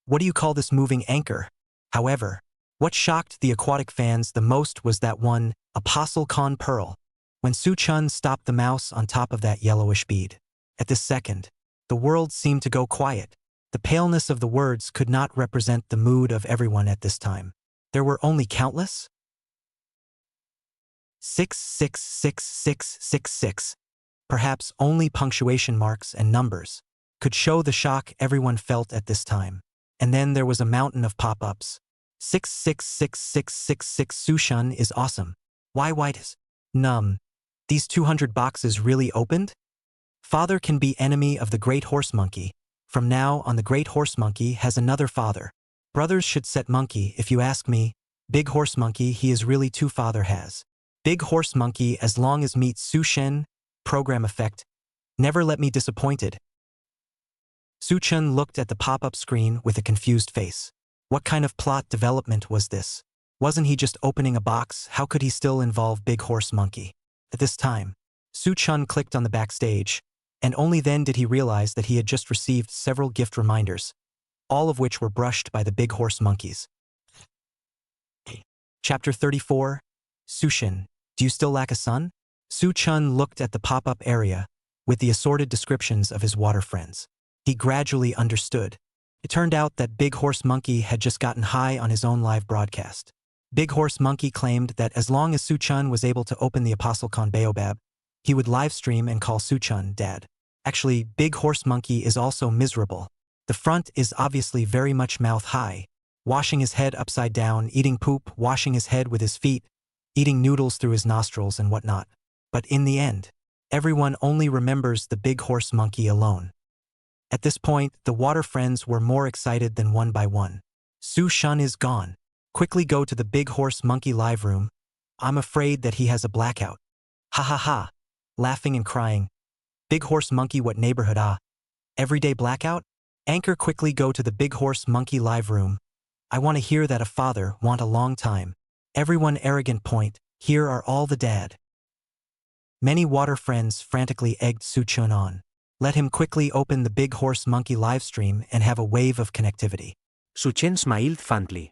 What do you call this moving anchor? However, what shocked the aquatic fans the most was that one Apostle Khan pearl. When Su-chun stopped the mouse on top of that yellowish bead. At this second, the world seemed to go quiet. The paleness of the words could not represent the mood of everyone at this time. There were only countless 6666666. Perhaps only punctuation marks and numbers could show the shock everyone felt at this time. And then there was a mountain of pop-ups. 666666 Su-chun is awesome. Why white is numb? These 200 boxes really opened? Father can be enemy of the great horse monkey. From now on, the great horse monkey has another father. Brothers should set monkey, if you ask me. Big horse monkey, he is really two father has. Big horse monkey as long as meets Su-shen, program effect. Never let me disappointed. Su-chun looked at the pop-up screen with a confused face. What kind of plot development was this? Wasn't he just opening a box? How could he still involve Big Horse Monkey? At this time, Su-chun clicked on the backstage, and only then did he realize that he had just received several gift reminders, all of which were brushed by the Big Horse Monkeys. Chapter 34, Su-shin, do you still lack a son? Su-chun looked at the pop-up area with the assorted descriptions of his water friends. He gradually understood. It turned out that Big Horse Monkey had just gotten high on his own live broadcast. Big Horse Monkey claimed that as long as Su-chun was able to open the Apostle Khan Baobab, he would live stream and call Su-chun Dad. Actually, Big Horse Monkey is also miserable. The front is obviously very much mouth high, washing his head upside down, eating poop, washing his head with his feet, eating noodles through his nostrils and whatnot. But in the end, everyone only remembers the Big Horse Monkey alone. At this point, the water friends were more excited than one by one. Su-chun is gone. Quickly go to the Big Horse Monkey live room. I'm afraid that he has a blackout. Ha ha ha. Laughing and crying. Big Horse Monkey, what neighborhood ah? Everyday blackout? Anchor, quickly go to the Big Horse Monkey live room. I want to hear that a father want a long time. Everyone arrogant point, here are all the dad. Many water friends frantically egged Su-chun on. Let him quickly open the Big Horse Monkey livestream and have a wave of connectivity. Su-chin smiled fondly.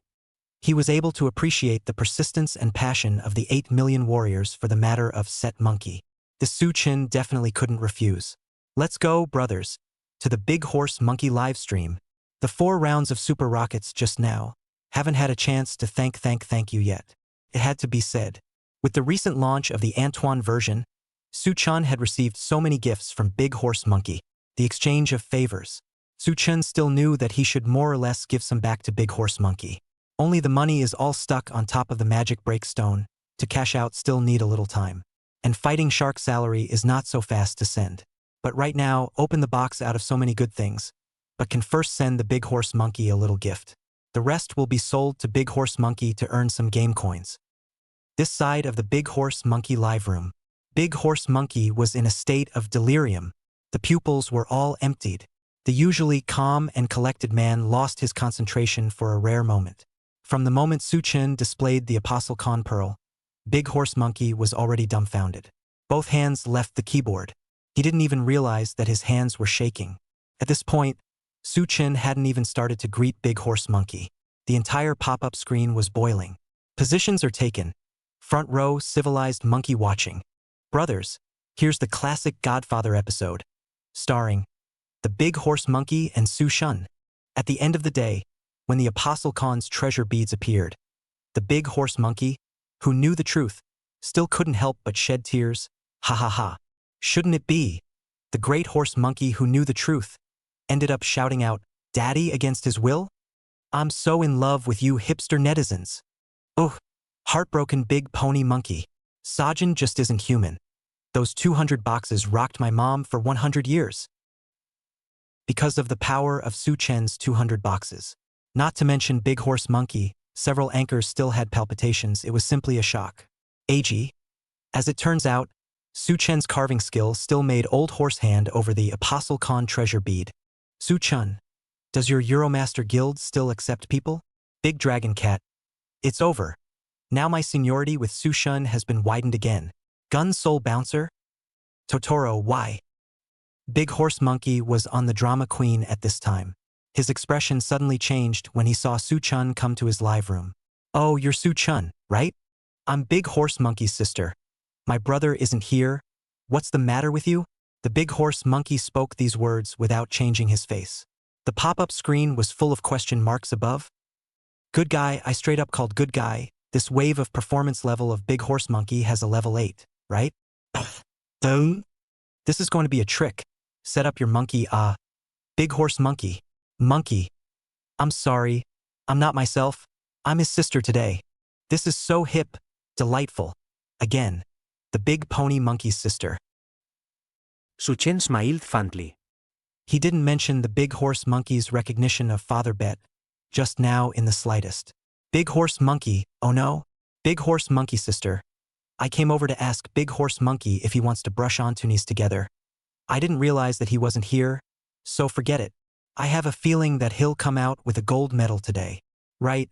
He was able to appreciate the persistence and passion of the 8 million warriors for the matter of set monkey. The Su-chin definitely couldn't refuse. Let's go, brothers, to the Big Horse Monkey livestream. The 4 rounds of super rockets just now. Haven't had a chance to thank you yet. It had to be said. With the recent launch of the Antoine version, Su-chan had received so many gifts from Big Horse Monkey, the exchange of favors. Su-chan still knew that he should more or less give some back to Big Horse Monkey. Only the money is all stuck on top of the magic breakstone. To cash out still need a little time. And fighting shark salary is not so fast to send. But right now, open the box out of so many good things, but can first send the Big Horse Monkey a little gift. The rest will be sold to Big Horse Monkey to earn some game coins. This side of the Big Horse Monkey live room. Big Horse Monkey was in a state of delirium. The pupils were all emptied. The usually calm and collected man lost his concentration for a rare moment. From the moment Su-chan displayed the Apostle Con Pearl, Big Horse Monkey was already dumbfounded. Both hands left the keyboard. He didn't even realize that his hands were shaking. At this point, Su-chan hadn't even started to greet Big Horse Monkey. The entire pop-up screen was boiling. Positions are taken. Front row, civilized monkey watching. Brothers, here's the classic Godfather episode, starring the Big Horse Monkey and Su-chan. At the end of the day, when the Apostle Khan's treasure beads appeared, the Big Horse Monkey, who knew the truth, still couldn't help but shed tears. Ha ha ha. Shouldn't it be? The Great Horse Monkey, who knew the truth, ended up shouting out, "Daddy," against his will? "I'm so in love with you hipster netizens." Oh, heartbroken Big Pony Monkey. Sajin just isn't human. Those 200 boxes rocked my mom for 100 years. Because of the power of Su-chan's 200 boxes. Not to mention Big Horse Monkey, several anchors still had palpitations. It was simply a shock. AG. As it turns out, Su-chan's carving skill still made Old Horse hand over the Apostle Khan treasure bead. Su-chan, does your Euromaster Guild still accept people? Big Dragon Cat. It's over. Now my seniority with Su-chan has been widened again. Gun Soul Bouncer? Totoro, why? Big Horse Monkey was on the drama queen at this time. His expression suddenly changed when he saw Su-chan come to his live room. "Oh, you're Su-chan, right? I'm Big Horse Monkey's sister. My brother isn't here. What's the matter with you?" The Big Horse Monkey spoke these words without changing his face. The pop-up screen was full of question marks above. Good guy, I straight up called good guy. This wave of performance level of Big Horse Monkey has a level 8, right? This is going to be a trick. Set up your monkey, Big Horse Monkey. Monkey. I'm sorry. I'm not myself. I'm his sister today. This is so hip. Delightful. Again. The Big Pony Monkey's sister. Su-chan smiled fondly. He didn't mention the Big Horse Monkey's recognition of Father Bet, just now in the slightest. Big Horse Monkey, oh no? Big Horse Monkey sister. I came over to ask Big Horse Monkey if he wants to brush Antunis together. I didn't realize that he wasn't here, so forget it. I have a feeling that he'll come out with a gold medal today. Right?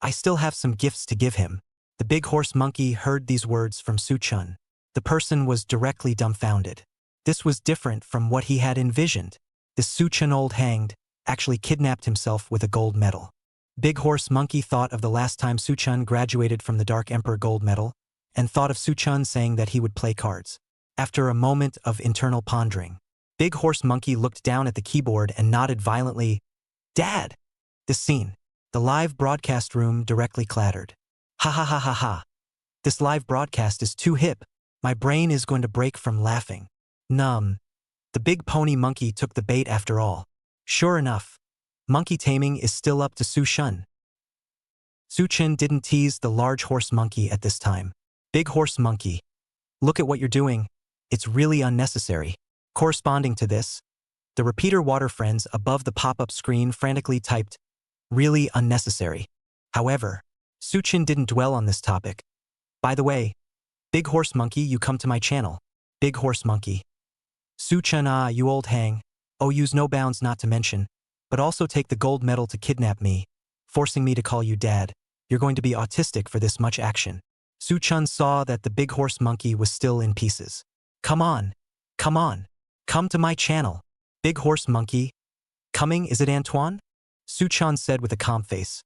I still have some gifts to give him. The Big Horse Monkey heard these words from Su-chan. The person was directly dumbfounded. This was different from what he had envisioned. This Su-chan old hanged actually kidnapped himself with a gold medal. Big Horse Monkey thought of the last time Su-chan graduated from the Dark Emperor gold medal, and thought of Su-chan saying that he would play cards. After a moment of internal pondering, Big Horse Monkey looked down at the keyboard and nodded violently. "Dad!" This scene. The live broadcast room directly clattered. Ha ha ha ha ha. This live broadcast is too hip. My brain is going to break from laughing. Numb. The Big Pony Monkey took the bait after all. Sure enough, monkey taming is still up to Su-chan. Su-chan didn't tease the Large Horse Monkey at this time. Big Horse Monkey. Look at what you're doing. It's really unnecessary. Corresponding to this, the repeater water friends above the pop-up screen frantically typed, "Really unnecessary." However, Su-chan didn't dwell on this topic. "By the way, Big Horse Monkey, you come to my channel." Big Horse Monkey. Su-chan, you old hang. Oh, use no bounds not to mention, but also take the gold medal to kidnap me, forcing me to call you dad. You're going to be autistic for this much action. Su-chan saw that the Big Horse Monkey was still in pieces. Come on. Come on. Come to my channel. Big Horse Monkey. Coming, is it Antoine? Su-chan said with a calm face.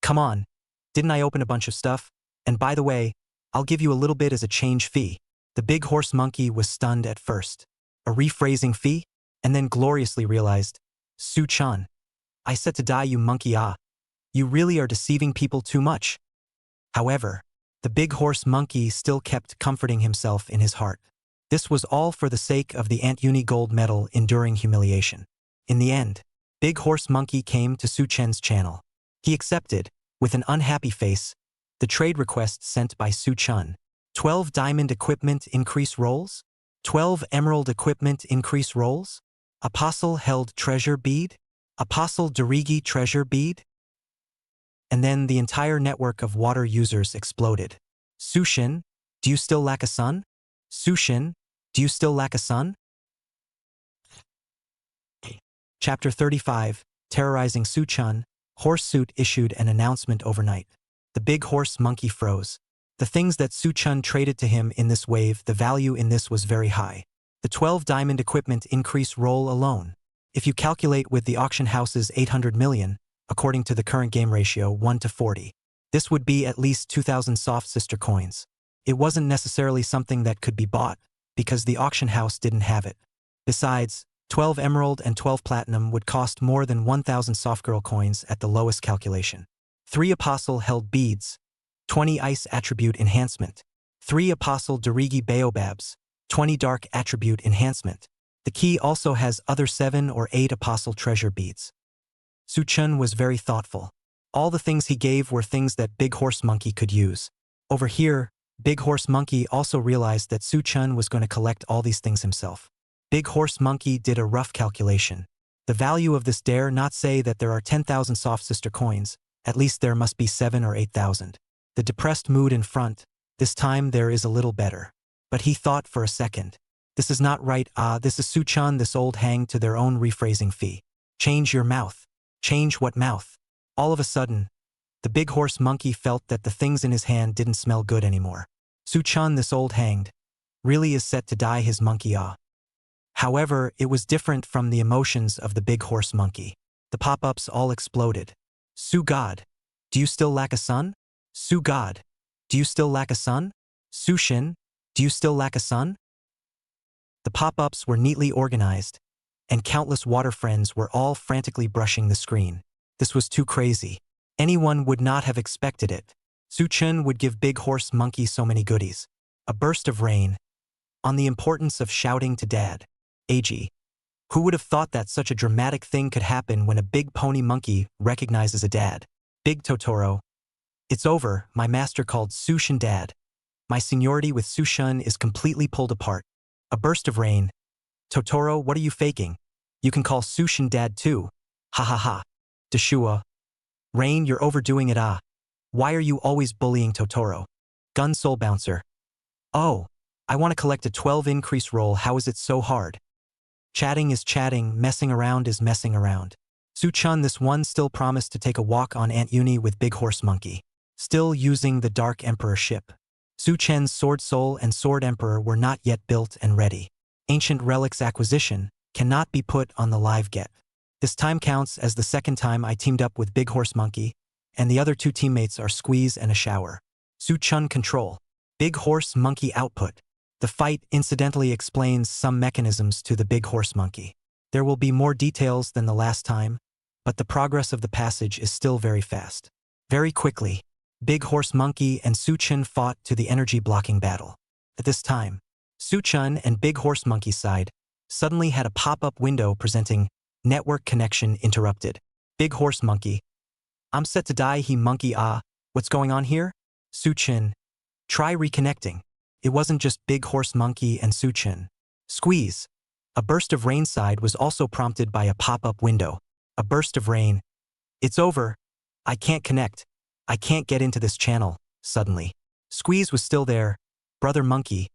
Come on. Didn't I open a bunch of stuff? And by the way, I'll give you a little bit as a change fee. The Big Horse Monkey was stunned at first. A rephrasing fee? And then gloriously realized, Su-chan, I said to die, you monkey ah. You really are deceiving people too much. However, the big horse monkey still kept comforting himself in his heart. This was all for the sake of the Aunt Uni gold medal enduring humiliation. In the end, Big Horse Monkey came to Su-chen's channel. He accepted, with an unhappy face, the trade request sent by Su-chen. 12 diamond equipment increase rolls? 12 emerald equipment increase rolls? Apostle held treasure bead? Apostle Darigi treasure bead? And then the entire network of water users exploded. Sushin, do you still lack a son? Sushin, do you still lack a son? Chapter 35, Terrorizing Su-chan, Horsesuit issued an announcement overnight. The big horse monkey froze. The things that Su-chan traded to him in this wave, the value in this was very high. The 12 diamond equipment increase roll alone. If you calculate with the auction house's 800 million, according to the current game ratio 1 to 40, this would be at least 2,000 soft sister coins. It wasn't necessarily something that could be bought, because the auction house didn't have it. Besides, 12 emerald and 12 platinum would cost more than 1,000 soft girl coins at the lowest calculation. 3 apostle held beads, 20 ice attribute enhancement, 3 apostle Darigi baobabs, 20 dark attribute enhancement. The key also has other 7 or 8 apostle treasure beads. Su-chan was very thoughtful. All the things he gave were things that Big Horse Monkey could use. Over here, Big Horse Monkey also realized that Su-chan was going to collect all these things himself. Big Horse Monkey did a rough calculation. The value of this dare not say that there are 10,000 soft sister coins, at least there must be 7 or 8,000. The depressed mood in front, this time there is a little better. But he thought for a second. This is not right, this is Su-chan, this old hang to their own rephrasing fee. Change your mouth. Change what mouth? All of a sudden, the Big Horse Monkey felt that the things in his hand didn't smell good anymore. Su-chan, this old hanged, really is set to die, his monkey ah. However, it was different from the emotions of the Big Horse Monkey. The pop-ups all exploded. Su-god, do you still lack a son? Su-god, do you still lack a son? Su-shin, do you still lack a son? The pop-ups were neatly organized, and countless water friends were all frantically brushing the screen. This was too crazy. Anyone would not have expected it. Su-chan would give Big Horse Monkey so many goodies. A burst of rain. On the importance of shouting to Dad. AG. Who would have thought that such a dramatic thing could happen when a big pony monkey recognizes a dad? Big Totoro. It's over, my master called Su-shin Dad. My seniority with Su-shin is completely pulled apart. A burst of rain. Totoro, what are you faking? You can call Su-shin Dad too. Ha ha ha. Deshua. Rain, you're overdoing it ah. Why are you always bullying Totoro? Gun Soul Bouncer. Oh, I want to collect a 12 increase roll, how is it so hard? Chatting is chatting, messing around is messing around. Su-chan, this one still promised to take a walk on Aunt Uni with Big Horse Monkey. Still using the Dark Emperor ship. Su-chen's Sword Soul and Sword Emperor were not yet built and ready. Ancient Relics acquisition cannot be put on the live get. This time counts as the second time I teamed up with Big Horse Monkey, and the other 2 teammates are Squeeze and a Shower. Su-chan control. Big Horse Monkey output. The fight incidentally explains some mechanisms to the Big Horse Monkey. There will be more details than the last time, but the progress of the passage is still very fast. Very quickly, Big Horse Monkey and Su-chan fought to the energy blocking battle. At this time, Su-chan and Big Horse Monkey's side suddenly had a pop-up window presenting network connection interrupted. Big Horse Monkey. I'm set to die, he monkey ah. What's going on here? Su-chan. Try reconnecting. It wasn't just Big Horse Monkey and Su-chan. Squeeze. A burst of rain side was also prompted by a pop-up window. A burst of rain. It's over. I can't connect. I can't get into this channel, suddenly. Squeeze was still there. Brother Monkey.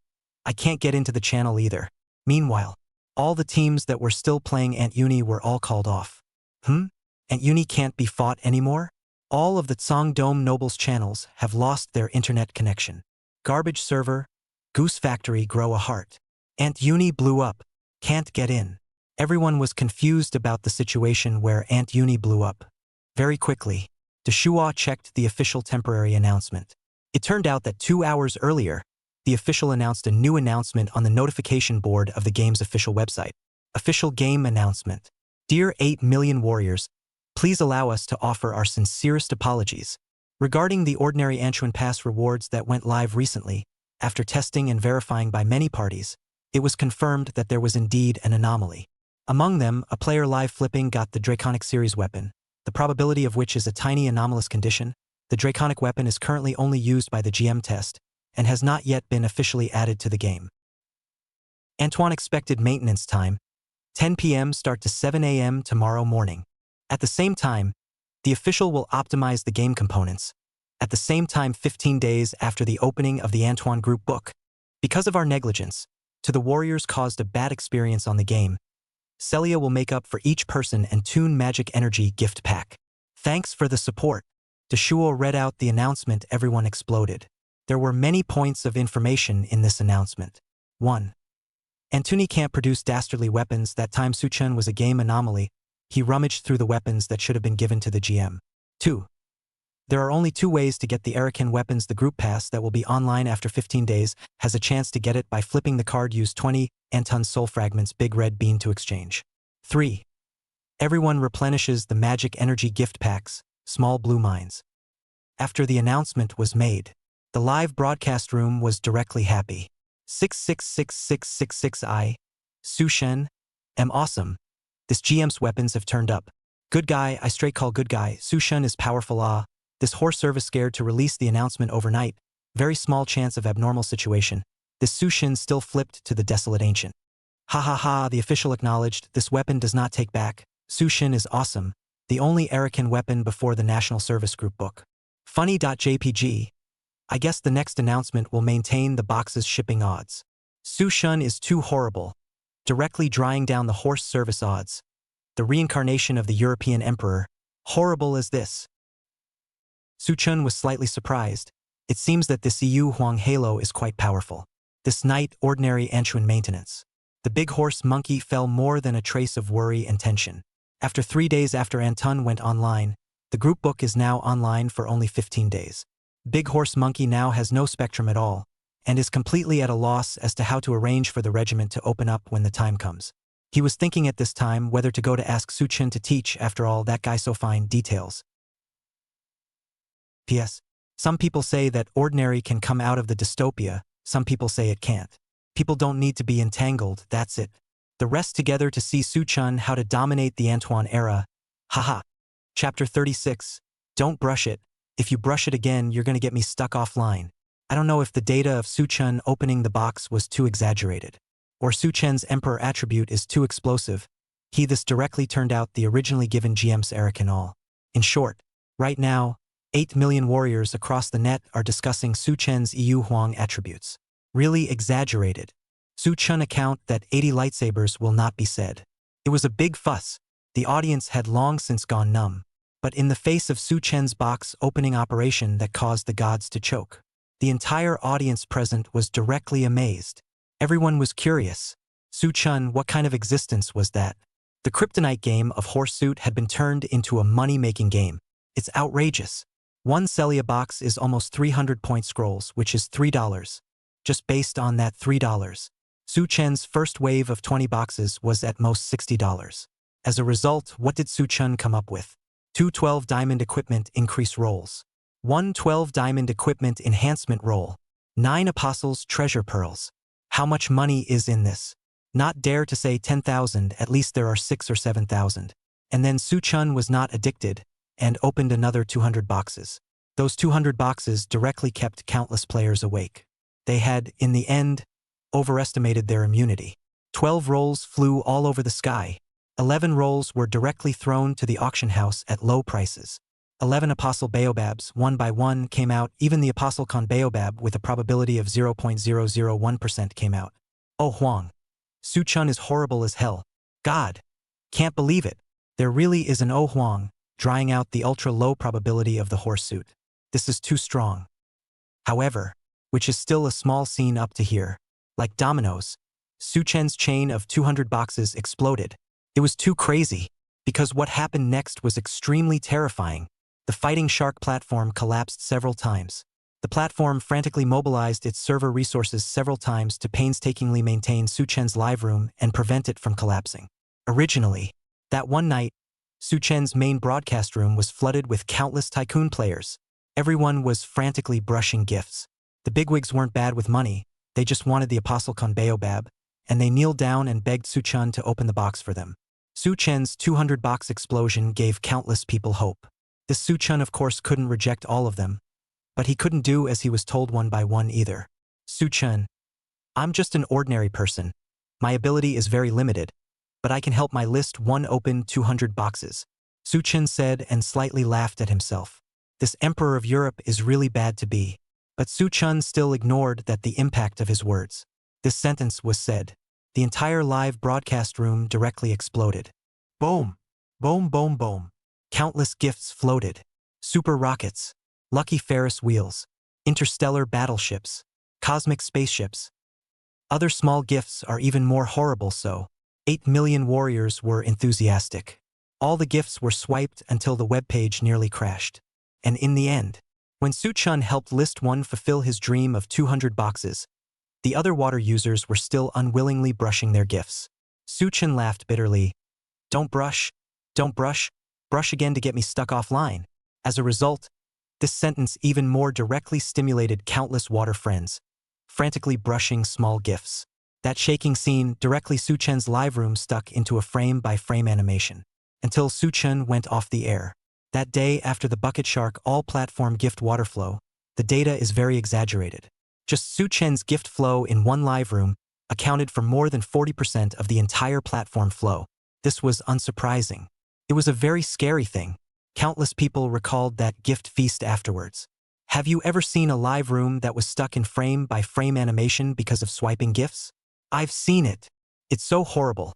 I can't get into the channel either. Meanwhile, all the teams that were still playing Aunt Uni were all called off. Aunt Uni can't be fought anymore? All of the Tsongdome Nobles channels have lost their internet connection. Garbage server. Goose Factory grow a heart. Aunt Uni blew up. Can't get in. Everyone was confused about the situation where Aunt Uni blew up. Very quickly, Deshua checked the official temporary announcement. It turned out that 2 hours earlier, the official announced a new announcement on the notification board of the game's official website. Official game announcement. Dear 8 million warriors, please allow us to offer our sincerest apologies regarding the ordinary Antuan Pass rewards that went live recently. After testing and verifying by many parties, it was confirmed that there was indeed an anomaly. Among them, a player live flipping got the Draconic series weapon, the probability of which is a tiny anomalous condition. The Draconic weapon is currently only used by the GM test and has not yet been officially added to the game. Antoine expected maintenance time, 10 p.m. start to 7 a.m. tomorrow morning. At the same time, the official will optimize the game components. At the same time 15 days after the opening of the Antoine group book. Because of our negligence, to the warriors caused a bad experience on the game, Celia will make up for each person and Toon Magic Energy gift pack. Thanks for the support. Deshuo read out the announcement. Everyone exploded. There were many points of information in this announcement. 1. Antuni can't produce dastardly weapons. That time Suchun was a game anomaly. He rummaged through the weapons that should have been given to the GM. 2. There are only 2 ways to get the Arakan weapons. The group pass that will be online after 15 days has a chance to get it by flipping the card. Use 20 Anton soul fragments big red bean to exchange. 3. Everyone replenishes the magic energy gift packs, small blue mines. After the announcement was made, the live broadcast room was directly happy. 666666I. Sushen. Am awesome. This GM's weapons have turned up. Good guy, I straight call good guy. Sushen is powerful. This horse service scared to release the announcement overnight. Very small chance of abnormal situation. This Sushin still flipped to the desolate ancient. Ha ha ha, the official acknowledged. This weapon does not take back. Sushin is awesome. The only Arakan weapon before the National Service Group book. Funny.jpg. I guess the next announcement will maintain the box's shipping odds. Sushin is too horrible. Directly drying down the horse service odds. The reincarnation of the European emperor. Horrible as this. Suchun was slightly surprised. It seems that this EU Huang Halo is quite powerful. This night, ordinary Anchuan maintenance. The big horse monkey fell more than a trace of worry and tension. After 3 days after Anton went online, the group book is now online for only 15 days. Big horse monkey now has no spectrum at all, and is completely at a loss as to how to arrange for the regiment to open up when the time comes. He was thinking at this time whether to go to ask Suchun to teach. After all, that guy so fine. Details. P.S. Some people say that ordinary can come out of the dystopia, some people say it can't. People don't need to be entangled, that's it. The rest together to see Suchun how to dominate the Antoine era. Haha. Chapter 36. Don't brush it. If you brush it again, you're gonna get me stuck offline. I don't know if the data of Suchun opening the box was too exaggerated, or Suchun's emperor attribute is too explosive. This directly turned out the originally given GM's Arakan all. In short, right now, 8 million warriors across the net are discussing Suchun's EU Huang attributes. Really exaggerated. Suchun account that 80 lightsabers will not be said. It was a big fuss. The audience had long since gone numb. But in the face of Suchun's box opening operation that caused the gods to choke, the entire audience present was directly amazed. Everyone was curious. Suchun, what kind of existence was that? The kryptonite game of Horsesuit had been turned into a money-making game. It's outrageous. One Celia box is almost 300 point scrolls, which is $3. Just based on that $3. Suchun's first wave of 20 boxes was at most $60. As a result, what did Suchun come up with? 2 12 diamond equipment increase rolls. 1 12 diamond equipment enhancement roll. 9 apostles treasure pearls. How much money is in this? Not dare to say 10,000, at least there are 6 or 7,000. And then Suchun was not addicted, and opened another 200 boxes. Those 200 boxes directly kept countless players awake. They had, in the end, overestimated their immunity. 12 rolls flew all over the sky. 11 rolls were directly thrown to the auction house at low prices. 11 apostle baobabs, one by one, came out. Even the apostle con baobab with a probability of 0.001% came out. Oh Huang. Suchun is horrible as hell. God. Can't believe it. There really is an Oh Huang, drying out the ultra-low probability of the horsesuit. This is too strong. However, which is still a small scene up to here. Like dominoes, Suchun's chain of 200 boxes exploded. It was too crazy, because what happened next was extremely terrifying. The fighting shark platform collapsed several times. The platform frantically mobilized its server resources several times to painstakingly maintain Su Chen's live room and prevent it from collapsing. Originally, that one night, Su Chen's main broadcast room was flooded with countless tycoon players. Everyone was frantically brushing gifts. The bigwigs weren't bad with money, they just wanted the Apostle Baobab, and they kneeled down and begged Su Chen to open the box for them. Su Chen's 200-box explosion gave countless people hope. This Su Chen of course couldn't reject all of them, but he couldn't do as he was told one by one either. Su Chen, I'm just an ordinary person. My ability is very limited, but I can help my list one open 200 boxes. Su Chen said and slightly laughed at himself. This Emperor of Europe is really bad to be. But Su Chen still ignored the impact of his words. This sentence was said. The entire live broadcast room directly exploded. Boom! Boom, boom, boom. Countless gifts floated. Super rockets, lucky Ferris wheels, interstellar battleships, cosmic spaceships. Other small gifts are even more horrible so. 8 million warriors were enthusiastic. All the gifts were swiped until the webpage nearly crashed. And in the end, when Su Chen helped List 1 fulfill his dream of 200 boxes, the other water users were still unwillingly brushing their gifts. Su Chen laughed bitterly. Don't brush again to get me stuck offline. As a result, this sentence even more directly stimulated countless water friends, frantically brushing small gifts. That shaking scene directly Su Chen's live room stuck into a frame-by-frame animation, until Su Chen went off the air. That day after the Bucket Shark all-platform gift water flow, the data is very exaggerated. Just Su Chen's gift flow in one live room accounted for more than 40% of the entire platform flow. This was unsurprising. It was a very scary thing. Countless people recalled that gift feast afterwards. Have you ever seen a live room that was stuck in frame-by-frame animation because of swiping gifts? I've seen it. It's so horrible.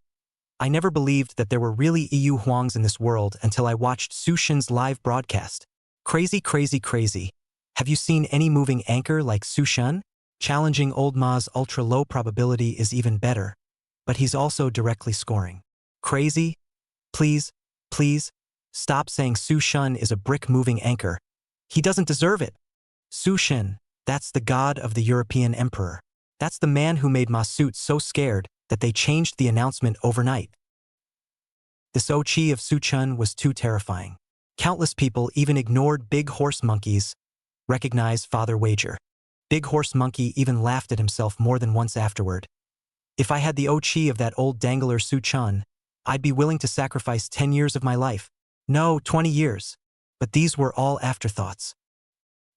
I never believed that there were really EU Huangs in this world until I watched Su Chen's live broadcast. Crazy, crazy, crazy. Have you seen any moving anchor like Su Chen? Challenging Old Ma's ultra-low probability is even better, but he's also directly scoring. Crazy? Please, stop saying Su Chen is a brick-moving anchor. He doesn't deserve it. Su Chen, that's the god of the European emperor. That's the man who made Ma Suit so scared that they changed the announcement overnight. This Ochi of Su Chen was too terrifying. Countless people even ignored Big Horse Monkey's recognized Father Wager. Big Horse Monkey even laughed at himself more than once afterward. If I had the Ochi of that old dangler Su Chen, I'd be willing to sacrifice 10 years of my life. No, 20 years. But these were all afterthoughts.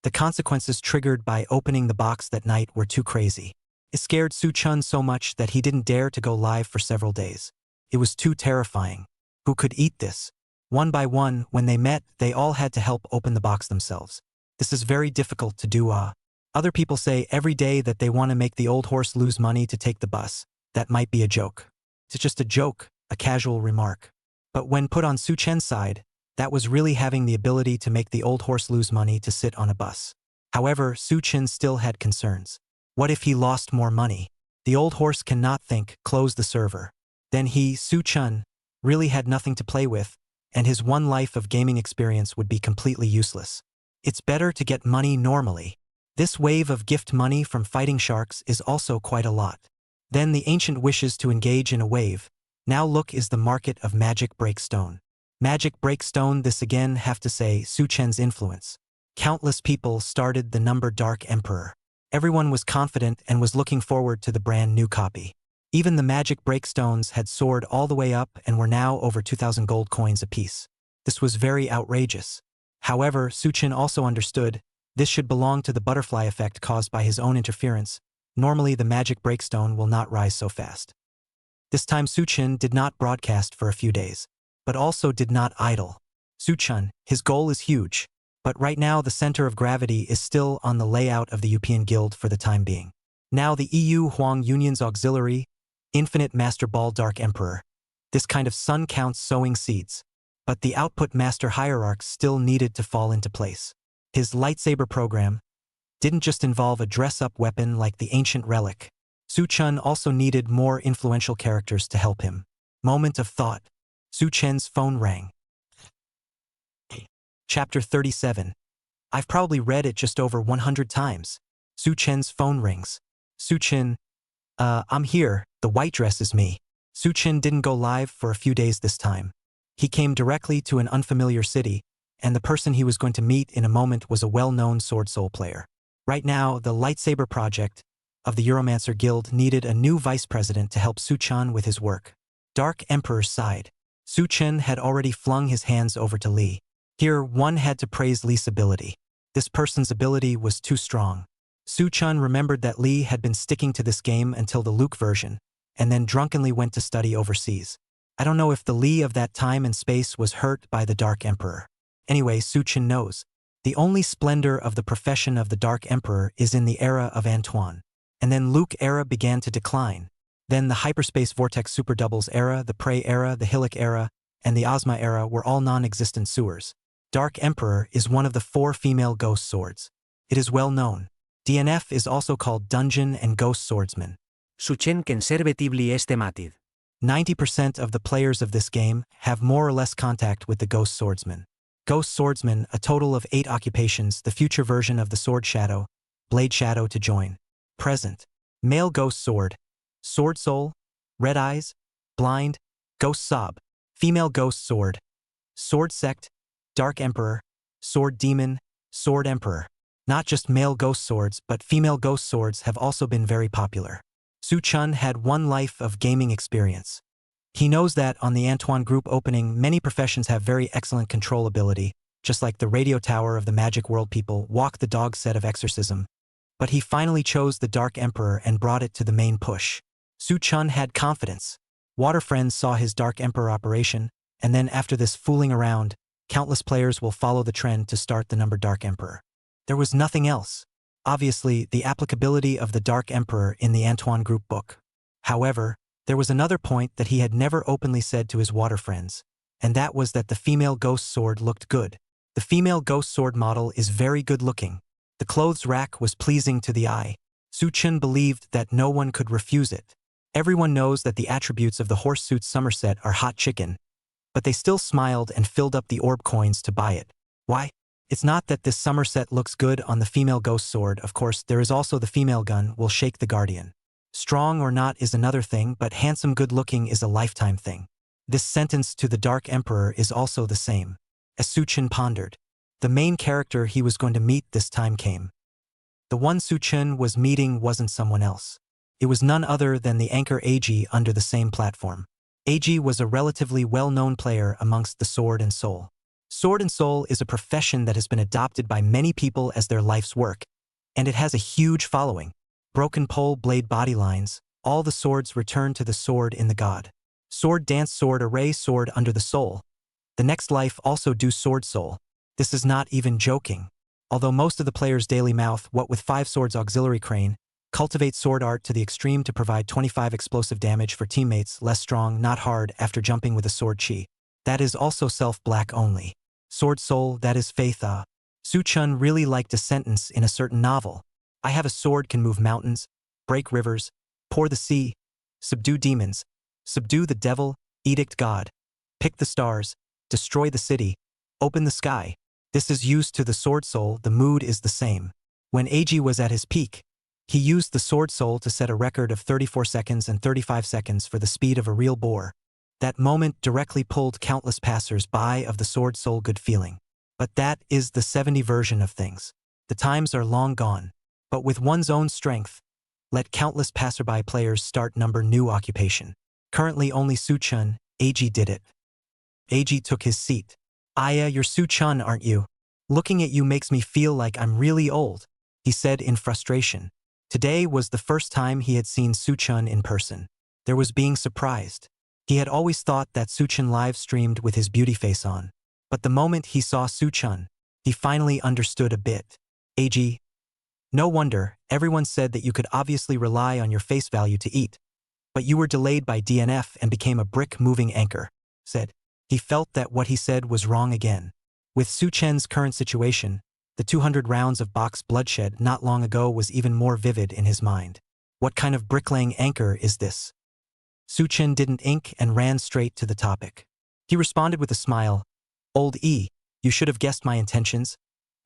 The consequences triggered by opening the box that night were too crazy. It scared Su Chen so much that he didn't dare to go live for several days. It was too terrifying. Who could eat this? One by one, when they met, they all had to help open the box themselves. This is very difficult to do. Other people say every day that they want to make the old horse lose money to take the bus. That might be a joke. It's just a joke, a casual remark. But when put on Su Chen's side, that was really having the ability to make the old horse lose money to sit on a bus. However, Su Chen still had concerns. What if he lost more money? The old horse cannot think, close the server. Then he, Su Chen, really had nothing to play with, and his one life of gaming experience would be completely useless. It's better to get money normally. This wave of gift money from fighting sharks is also quite a lot. Then the ancient wishes to engage in a wave. Now look is the market of magic breakstone. Magic breakstone, this again have to say Su Chen's influence. Countless people started the number Dark Emperor. Everyone was confident and was looking forward to the brand new copy. Even the magic breakstones had soared all the way up and were now over 2,000 gold coins apiece. This was very outrageous. However, Su Chen also understood this should belong to the butterfly effect caused by his own interference. Normally, the magic breakstone will not rise so fast. This time Su Chen did not broadcast for a few days, but also did not idle. Su Chen, his goal is huge, but right now the center of gravity is still on the layout of the European Guild for the time being. Now the EU Huang Union's auxiliary, Infinite Master Ball Dark Emperor. This kind of sun counts sowing seeds, but the output master hierarchs still needed to fall into place. His lightsaber program didn't just involve a dress-up weapon like the ancient relic. Su Chen also needed more influential characters to help him. Moment of thought. Su Chen's phone rang. Chapter 37. I've probably read it just over 100 times. Su Chen's phone rings. Su Chen, I'm here, the white dress is me. Su Chen didn't go live for a few days this time. He came directly to an unfamiliar city, and the person he was going to meet in a moment was a well-known Sword Soul player. Right now, the Lightsaber Project of the Euromancer Guild needed a new vice president to help Su Chen with his work. Dark Emperor sighed. Su Chen had already flung his hands over to Li. Here, one had to praise Li's ability. This person's ability was too strong. Su Chen remembered that Li had been sticking to this game until the Luke version, and then drunkenly went to study overseas. I don't know if the Li of that time and space was hurt by the Dark Emperor. Anyway, Su Chen knows. The only splendor of the profession of the Dark Emperor is in the era of Antoine. And then Luke era began to decline. Then the Hyperspace Vortex Super Doubles era, the Prey era, the Hillock era, and the Ozma era were all non-existent sewers. Dark Emperor is one of the 4 female ghost swords. It is well known. DNF is also called Dungeon and Ghost Swordsman. Su Chen conservatively estimated. 90% of the players of this game have more or less contact with the Ghost Swordsman. Ghost Swordsman, a total of 8 occupations, the future version of the Sword Shadow, Blade Shadow to join. Present. Male Ghost Sword, Sword Soul, Red Eyes, Blind, Ghost Sob. Female Ghost Sword, Sword Sect, Dark Emperor, Sword Demon, Sword Emperor. Not just male ghost swords, but female ghost swords have also been very popular. Su Chen had one life of gaming experience. He knows that on the Antoine Group opening, many professions have very excellent control ability, just like the radio tower of the Magic World people, walk the dog set of exorcism. But he finally chose the Dark Emperor and brought it to the main push. Su Chen had confidence. Water Friends saw his Dark Emperor operation, and then after this fooling around, countless players will follow the trend to start the number Dark Emperor. There was nothing else. Obviously, the applicability of the Dark Emperor in the Antoine Group book. However, there was another point that he had never openly said to his water friends, and that was that the female ghost sword looked good. The female ghost sword model is very good looking. The clothes rack was pleasing to the eye. Su Chen believed that no one could refuse it. Everyone knows that the attributes of the horse-suit Somerset are hot chicken, but they still smiled and filled up the orb coins to buy it. Why? It's not that this Somerset looks good on the female ghost sword, of course there is also the female gun will shake the guardian. Strong or not is another thing, but handsome good looking is a lifetime thing. This sentence to the Dark Emperor is also the same. As Su Chen pondered, the main character he was going to meet this time came. The one Su Chen was meeting wasn't someone else. It was none other than the anchor AG under the same platform. AG was a relatively well-known player amongst the Sword and Soul. Sword and Soul is a profession that has been adopted by many people as their life's work, and it has a huge following. Broken pole blade body lines, all the swords return to the sword in the god. Sword dance sword array sword under the soul. The next life also do sword soul. This is not even joking. Although most of the players' daily mouth, what with 5 swords auxiliary crane, cultivate sword art to the extreme to provide 25 explosive damage for teammates, less strong, not hard, after jumping with a sword chi. That is also self-black only. Sword soul, that is faith. Su Chen really liked a sentence in a certain novel. I have a sword can move mountains, break rivers, pour the sea, subdue demons, subdue the devil, edict God, pick the stars, destroy the city, open the sky. This is used to the sword soul, the mood is the same. When AG was at his peak, he used the sword soul to set a record of 34 seconds and 35 seconds for the speed of a real boar. That moment directly pulled countless passers-by of the sword soul good feeling. But that is the 70 version of things. The times are long gone. But with one's own strength, let countless passerby players start number new occupation. Currently only Su Chen, AG did it. AG took his seat. Aya, you're Su Chen, aren't you? Looking at you makes me feel like I'm really old, he said in frustration. Today was the first time he had seen Su Chen in person. There was being surprised. He had always thought that Su Chen live-streamed with his beauty face on. But the moment he saw Su Chen, he finally understood a bit. AG. No wonder, everyone said that you could obviously rely on your face value to eat. But you were delayed by DNF and became a brick-moving anchor, said. He felt that what he said was wrong again. With Su Chen's current situation, the 200 rounds of box bloodshed not long ago was even more vivid in his mind. What kind of bricklaying anchor is this? Su Chen didn't ink and ran straight to the topic. He responded with a smile. Old E, you should have guessed my intentions.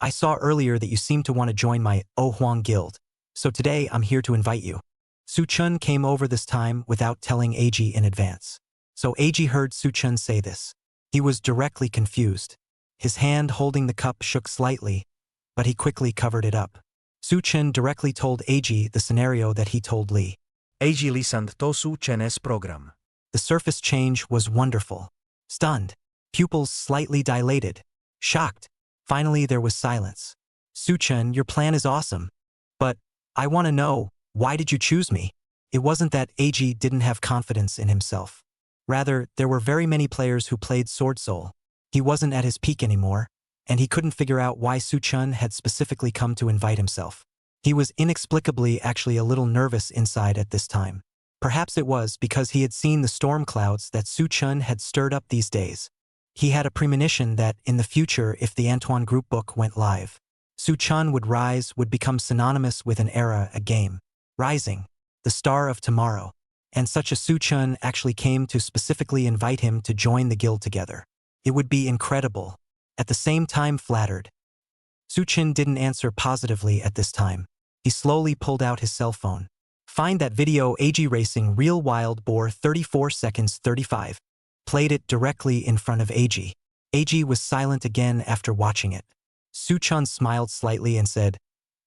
I saw earlier that you seem to want to join my Oh Huang Guild, so today I'm here to invite you. Su Chun came over this time without telling Eiji in advance. So Eiji heard Su Chun say this. He was directly confused. His hand holding the cup shook slightly, but he quickly covered it up. Su Chun directly told Eiji the scenario that he told Lee. Eiji listened to Su Chen's program. The surface change was wonderful. Stunned, pupils slightly dilated, shocked. Finally there was silence. Su Chun, your plan is awesome. But I want to know, why did you choose me? It wasn't that Eiji didn't have confidence in himself. Rather, there were very many players who played Sword Soul. He wasn't at his peak anymore, and he couldn't figure out why Su Chun had specifically come to invite himself. He was inexplicably actually a little nervous inside at this time. Perhaps it was because he had seen the storm clouds that Su Chun had stirred up these days. He had a premonition that, in the future, if the Anton group book went live, Su Chun would rise, would become synonymous with an era, a game. Rising, the star of tomorrow. And such a Su Chun actually came to specifically invite him to join the guild together. It would be incredible. At the same time flattered. Su Chun didn't answer positively at this time. He slowly pulled out his cell phone. Find that video Eiji racing real wild boar 34 seconds 35. Played it directly in front of Eiji. Eiji was silent again after watching it. Su Chun smiled slightly and said,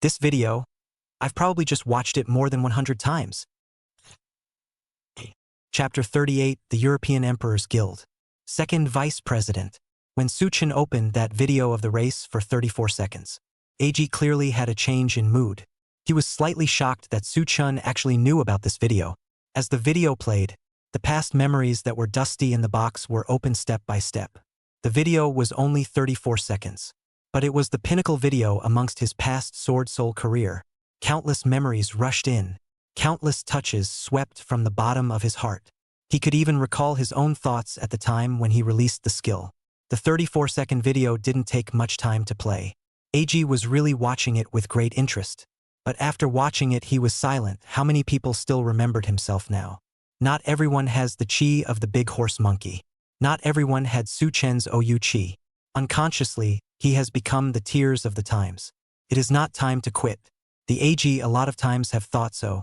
"This video? I've probably just watched it more than 100 times. Chapter 38, The European Emperor's Guild. Second Vice President. When Su Chun opened that video of the race for 34 seconds, Eiji clearly had a change in mood. He was slightly shocked that Su Chun actually knew about this video. As the video played, the past memories that were dusty in the box were opened step by step. The video was only 34 seconds, but it was the pinnacle video amongst his past Sword Soul career. Countless memories rushed in. Countless touches swept from the bottom of his heart. He could even recall his own thoughts at the time when he released the skill. The 34-second video didn't take much time to play. Eiji was really watching it with great interest. But after watching it he was silent. How many people still remembered himself now? Not everyone has the chi of the big horse monkey. Not everyone had Su Chen's OU chi. Unconsciously, he has become the tears of the times. It is not time to quit. The Eiji a lot of times have thought so.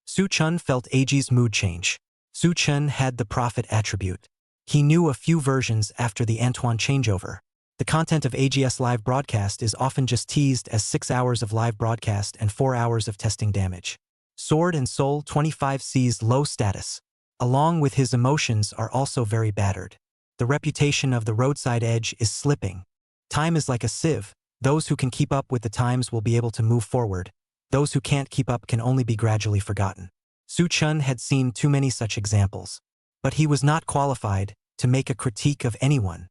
Su Chun felt Eiji's mood change. Su Chun had the prophet attribute. He knew a few versions after the Antoine changeover. The content of AGS live broadcast is often just teased as 6 hours of live broadcast and 4 hours of testing damage. Sword and Soul 25 sees low status. Along with his emotions are also very battered. The reputation of the roadside edge is slipping. Time is like a sieve. Those who can keep up with the times will be able to move forward. Those who can't keep up can only be gradually forgotten. Su Chun had seen too many such examples. But he was not qualified to make a critique of anyone.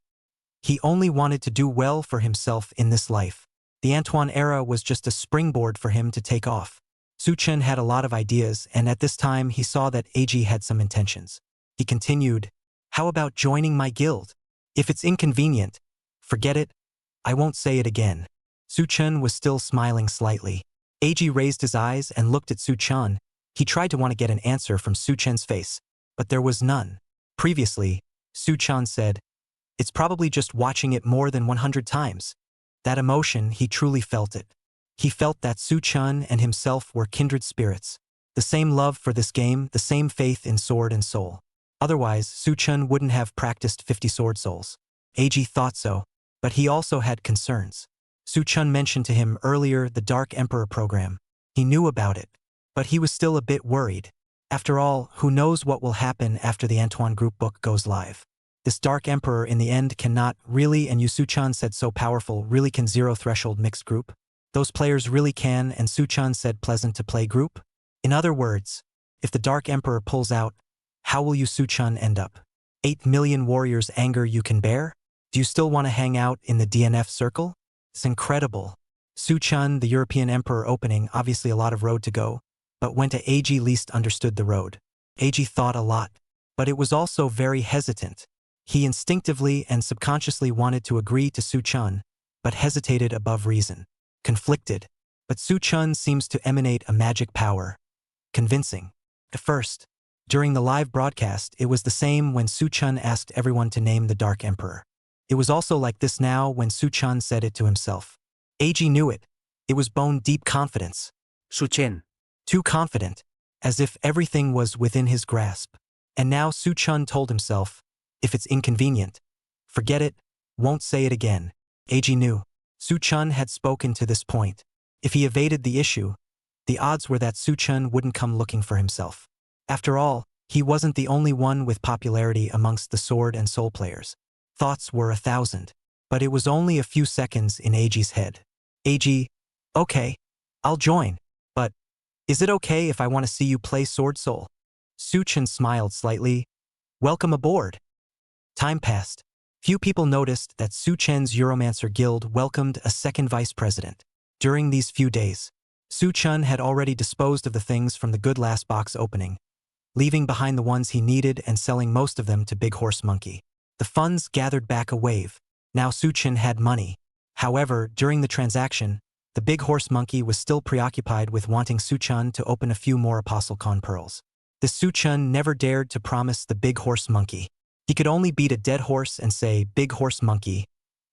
He only wanted to do well for himself in this life. The Antoine era was just a springboard for him to take off. Su Chun had a lot of ideas, and at this time he saw that Eiji had some intentions. He continued, "How about joining my guild? If it's inconvenient, forget it. I won't say it again." Su Chun was still smiling slightly. Eiji raised his eyes and looked at Su Chun. He tried to want to get an answer from Su Chun's face, but there was none. Previously, Su Chun said, "It's probably just watching it more than 100 times." That emotion, he truly felt it. He felt that Su Chun and himself were kindred spirits. The same love for this game, the same faith in Sword and Soul. Otherwise, Su Chun wouldn't have practiced 50 Sword Souls. Eiji thought so, but he also had concerns. Su Chun mentioned to him earlier the Dark Emperor program. He knew about it, but he was still a bit worried. After all, who knows what will happen after the Antoine group book goes live. This Dark Emperor in the end cannot really, and Su Chun said so powerful, really can zero threshold mixed group. Those players really can, and Su Chun said pleasant to play group. In other words, if the Dark Emperor pulls out, how will you Su Chun end up? 8 million warriors anger you can bear? Do you still want to hang out in the DNF circle? It's incredible. Su Chun, the European Emperor opening, obviously a lot of road to go, but when to Eiji least understood the road. Eiji thought a lot, but it was also very hesitant. He instinctively and subconsciously wanted to agree to Su Chun, but hesitated above reason. Conflicted, but Su Chun seems to emanate a magic power. Convincing. At first, during the live broadcast, it was the same when Su Chun asked everyone to name the Dark Emperor. It was also like this now when Su Chun said it to himself. AG knew it. It was bone-deep confidence. Su Chen. Too confident, as if everything was within his grasp. And now Su Chun told himself, if it's inconvenient, forget it, won't say it again. AG knew. Su Chun had spoken to this point. If he evaded the issue, the odds were that Su Chun wouldn't come looking for himself. After all, he wasn't the only one with popularity amongst the sword and soul players. Thoughts were 1,000. But it was only a few seconds in AG's head. AG, okay, I'll join. But, is it okay if I want to see you play Sword Soul? Su Chun smiled slightly. Welcome aboard. Time passed. Few people noticed that Su Chen's Euromancer Guild welcomed a second vice president. During these few days, Su Chun had already disposed of the things from the good last box opening, leaving behind the ones he needed and selling most of them to Big Horse Monkey. The funds gathered back a wave. Now Su Chun had money. However, during the transaction, the Big Horse Monkey was still preoccupied with wanting Su Chun to open a few more Apostle Con pearls. The Su Chun never dared to promise the Big Horse Monkey. He could only beat a dead horse and say, Big Horse Monkey,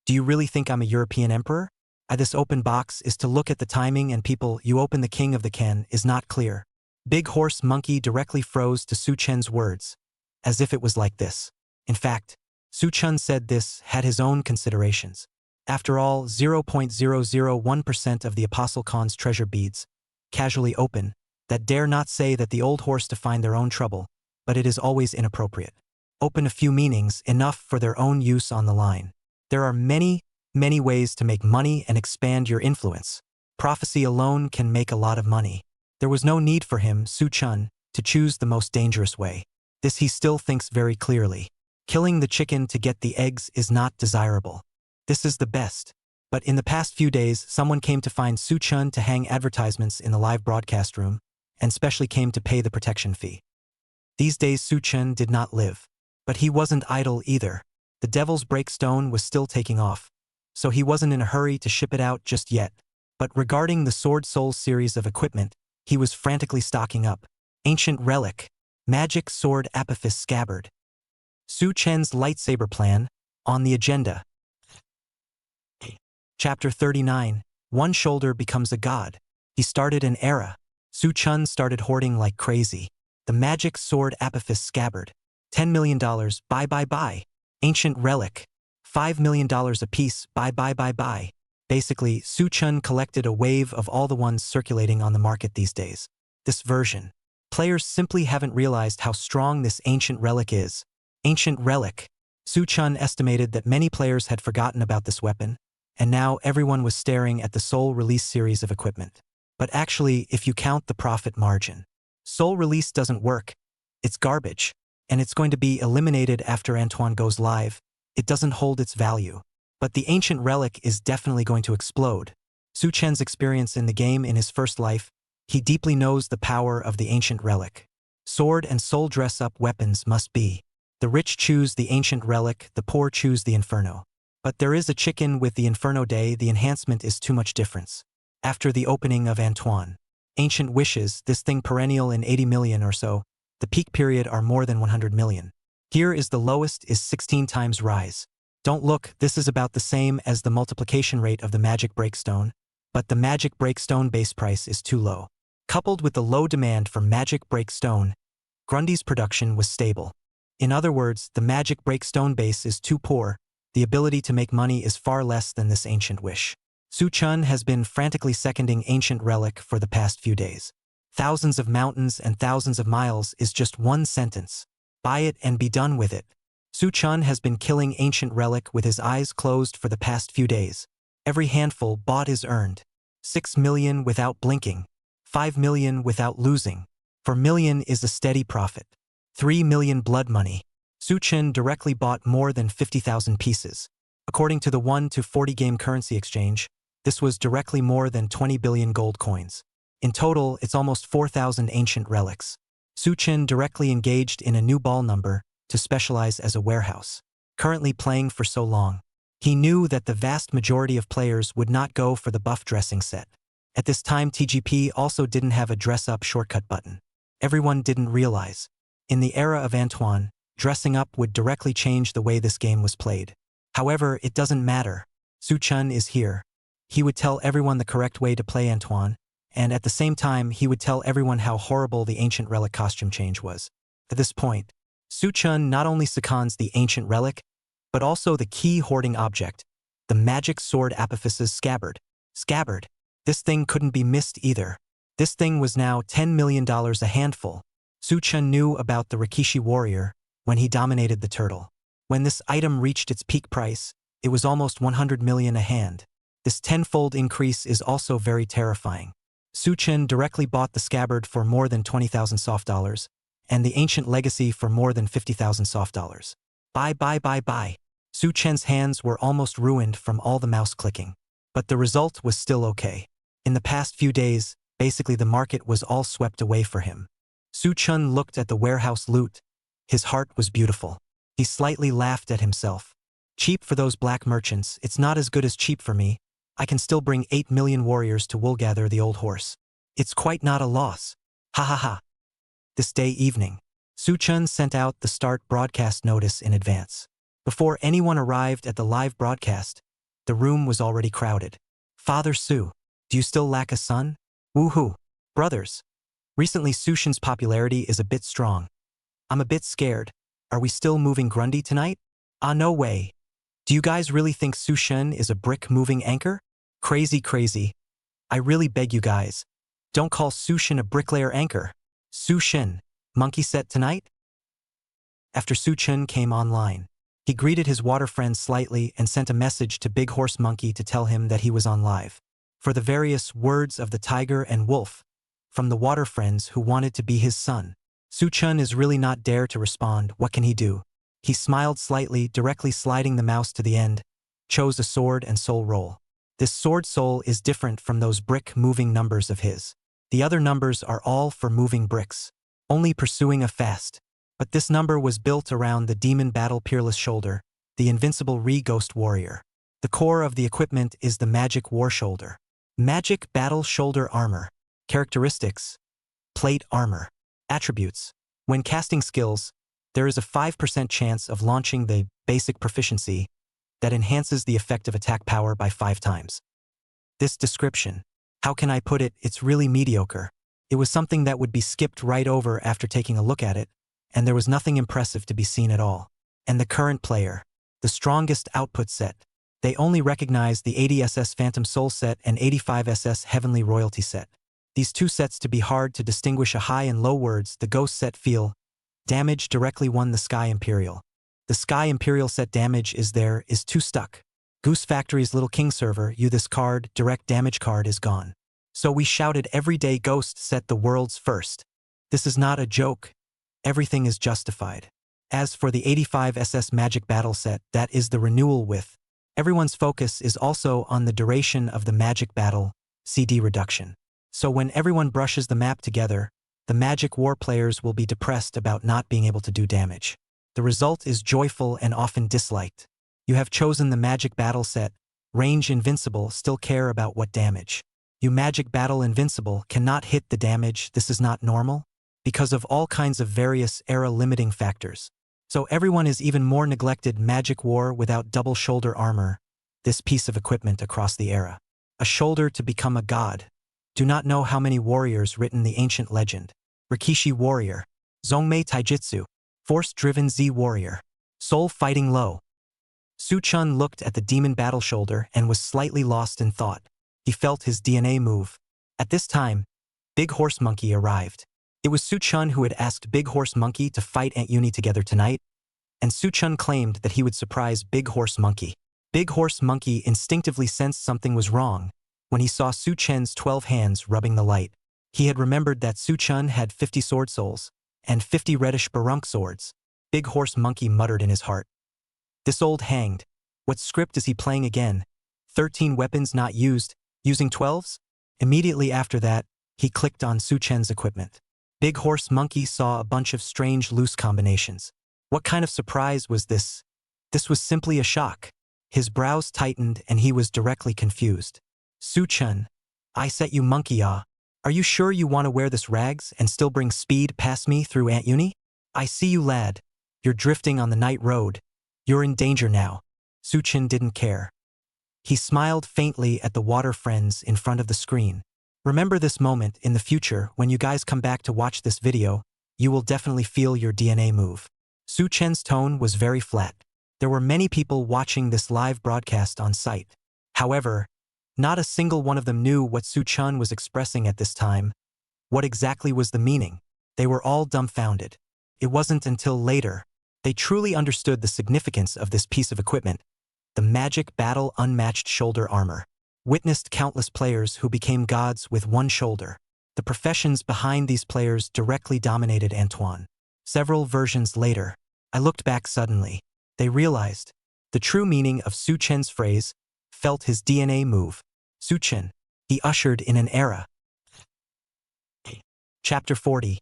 do you really think I'm a European emperor? This open box is to look at the timing and people you open the king of the Ken is not clear. Big Horse Monkey directly froze to Su Chen's words, as if it was like this. In fact, Su Chun said this had his own considerations. After all, 0.001% of the Apostle Con's treasure beads, casually open, that dare not say that the old horse to find their own trouble, but it is always inappropriate. Open a few meanings, enough for their own use on the line. There are many ways to make money and expand your influence. Prophecy alone can make a lot of money. There was no need for him, Su Chun, to choose the most dangerous way. This he still thinks very clearly. Killing the chicken to get the eggs is not desirable. This is the best. But in the past few days, someone came to find Su Chun to hang advertisements in the live broadcast room, and specially came to pay the protection fee. These days Su Chun did not live. But he wasn't idle either. The Devil's Breakstone was still taking off, so he wasn't in a hurry to ship it out just yet. But regarding the Sword Soul series of equipment, he was frantically stocking up. Ancient Relic, Magic Sword Apophis Scabbard. Su Chen's lightsaber plan, on the agenda. Chapter 39, One Shoulder Becomes a God. He started an era. Su Chun started hoarding like crazy. The Magic Sword Apophis Scabbard. $10 million, buy. Ancient Relic. $5 million apiece, buy. Basically, Su Chun collected a wave of all the ones circulating on the market these days. This version. Players simply haven't realized how strong this Ancient Relic is. Ancient Relic. Su Chun estimated that many players had forgotten about this weapon, and now everyone was staring at the Soul Release series of equipment. But actually, if you count the profit margin, Soul Release doesn't work. It's garbage. And it's going to be eliminated after Anton goes live. It doesn't hold its value. But the Ancient Relic is definitely going to explode. Su Chen's experience in the game in his first life, he deeply knows the power of the Ancient Relic. Sword and soul dress-up weapons must be. The rich choose the Ancient Relic, the poor choose the Inferno. But there is a chicken with the Inferno Day, the enhancement is too much difference. After the opening of Antoine. Ancient Wishes, this thing perennial in 80 million or so, the peak period are more than 100 million. Here is the lowest is 16 times rise. Don't look, this is about the same as the multiplication rate of the Magic Breakstone, but the Magic Breakstone base price is too low. Coupled with the low demand for Magic Breakstone, Grundy's production was stable. In other words, the Magic Breakstone base is too poor, the ability to make money is far less than this Ancient Wish. Su Chun has been frantically seconding Ancient Relic for the past few days. Thousands of mountains and thousands of miles is just one sentence. Buy it and be done with it. Su Chun has been killing Ancient Relic with his eyes closed for the past few days. Every handful bought is earned. 6 million without blinking. 5 million without losing. 4 million is a steady profit. 3 million blood money. Su Chun directly bought more than 50,000 pieces. According to the 1 to 40 game currency exchange, this was directly more than 20 billion gold coins. In total, it's almost 4,000 ancient relics. Su Chun directly engaged in a new ball number to specialize as a warehouse. Currently playing for so long, he knew that the vast majority of players would not go for the buff dressing set. At this time, TGP also didn't have a dress-up shortcut button. Everyone didn't realize. In the era of Antoine, dressing up would directly change the way this game was played. However, it doesn't matter. Su Chun is here. He would tell everyone the correct way to play Antoine, and at the same time he would tell everyone how horrible the ancient relic costume change was. At this point, Su-chun not only seconds the ancient relic, but also the key hoarding object, the magic sword Apophyse's scabbard. Scabbard. This thing couldn't be missed either. This thing was now $10 million a handful. Su-chun knew about the Rikishi warrior when he dominated the turtle. When this item reached its peak price, it was almost 100 million a hand. This tenfold increase is also very terrifying. Su-chun directly bought the scabbard for more than 20,000 soft dollars, and the ancient legacy for more than 50,000 soft dollars. Buy. Su-chun's hands were almost ruined from all the mouse clicking. But the result was still okay. In the past few days, basically the market was all swept away for him. Su-chun looked at the warehouse loot. His heart was beautiful. He slightly laughed at himself. Cheap for those black merchants, it's not as good as cheap for me. I can still bring 8 million warriors to woolgather the old horse. It's quite not a loss. Ha ha ha. This day evening, Su-chun sent out the start broadcast notice in advance. Before anyone arrived at the live broadcast, the room was already crowded. Father Su, do you still lack a son? Woohoo. Brothers. Recently Su-chun's popularity is a bit strong. I'm a bit scared. Are we still moving Grundy tonight? Ah, no way. Do you guys really think Su-chun is a brick moving anchor? Crazy. I really beg you guys. Don't call Su-chun a bricklayer anchor. Su-chun, monkey set tonight? After Su-chun came online, he greeted his water friend slightly and sent a message to Big Horse Monkey to tell him that he was on live. For the various words of the tiger and wolf, from the water friends who wanted to be his son. Su-chun is really not dare to respond. What can he do? He smiled slightly, directly sliding the mouse to the end, chose a sword and soul roll. This sword soul is different from those brick moving numbers of his. The other numbers are all for moving bricks, only pursuing a fast. But this number was built around the demon battle peerless shoulder, the invincible re-ghost warrior. The core of the equipment is the magic war shoulder. Magic battle shoulder armor. Characteristics. Plate armor. Attributes. When casting skills, there is a 5% chance of launching the basic proficiency that enhances the effective attack power by 5 times. This description, how can I put it, it's really mediocre. It was something that would be skipped right over after taking a look at it, and there was nothing impressive to be seen at all. And the current player, the strongest output set, they only recognize the 80SS Phantom Soul set and 85SS Heavenly Royalty set. These two sets to be hard to distinguish a high and low words. The Ghost set feel damage directly won the Sky Imperial. The Sky Imperial set damage is too stuck. Goose Factory's Little King server, this card, direct damage card is gone. So we shouted everyday Ghost set the world's first. This is not a joke. Everything is justified. As for the 85SS Magic Battle set, that is the renewal with. Everyone's focus is also on the duration of the Magic Battle, CD reduction. So when everyone brushes the map together, the Magic War players will be depressed about not being able to do damage. The result is joyful and often disliked. You have chosen the Magic Battle set, range invincible, still care about what damage. You Magic Battle invincible cannot hit the damage. This is not normal, because of all kinds of various era limiting factors. So everyone is even more neglected. Magic War without double shoulder armor, this piece of equipment across the era. A shoulder to become a god. Do not know how many warriors written the ancient legend. Rikishi warrior. Zongmei Taijutsu. Force-driven Z warrior. Soul fighting low. Su-chun looked at the demon battle shoulder and was slightly lost in thought. He felt his DNA move. At this time, Big Horse Monkey arrived. It was Su-chun who had asked Big Horse Monkey to fight Aunt Uni together tonight, and Su-chun claimed that he would surprise Big Horse Monkey. Big Horse Monkey instinctively sensed something was wrong when he saw Su-chun's 12 hands rubbing the light. He had remembered that Su-chun had 50 sword souls and 50 reddish barunk swords. Big Horse Monkey muttered in his heart. This old hanged. What script is he playing again? 13 weapons not used, using 12s? Immediately after that, he clicked on Su-chun's equipment. Big Horse Monkey saw a bunch of strange loose combinations. What kind of surprise was this? This was simply a shock. His brows tightened and he was directly confused. Su-chun, I set you monkey ah. Are you sure you want to wear this rags and still bring speed past me through Aunt Uni? I see you lad. You're drifting on the night road. You're in danger now. Su-chun didn't care. He smiled faintly at the water friends in front of the screen. Remember this moment in the future when you guys come back to watch this video, you will definitely feel your DNA move. Su Chen's tone was very flat. There were many people watching this live broadcast on site. However, not a single one of them knew what Su Chen was expressing at this time. What exactly was the meaning? They were all dumbfounded. It wasn't until later they truly understood the significance of this piece of equipment, the magic battle unmatched shoulder armor. Witnessed countless players who became gods with one shoulder. The professions behind these players directly dominated Antoine. Several versions later, I looked back suddenly. They realized the true meaning of Su Chen's phrase, felt his DNA move. Su Chen, he ushered in an era. Chapter 40.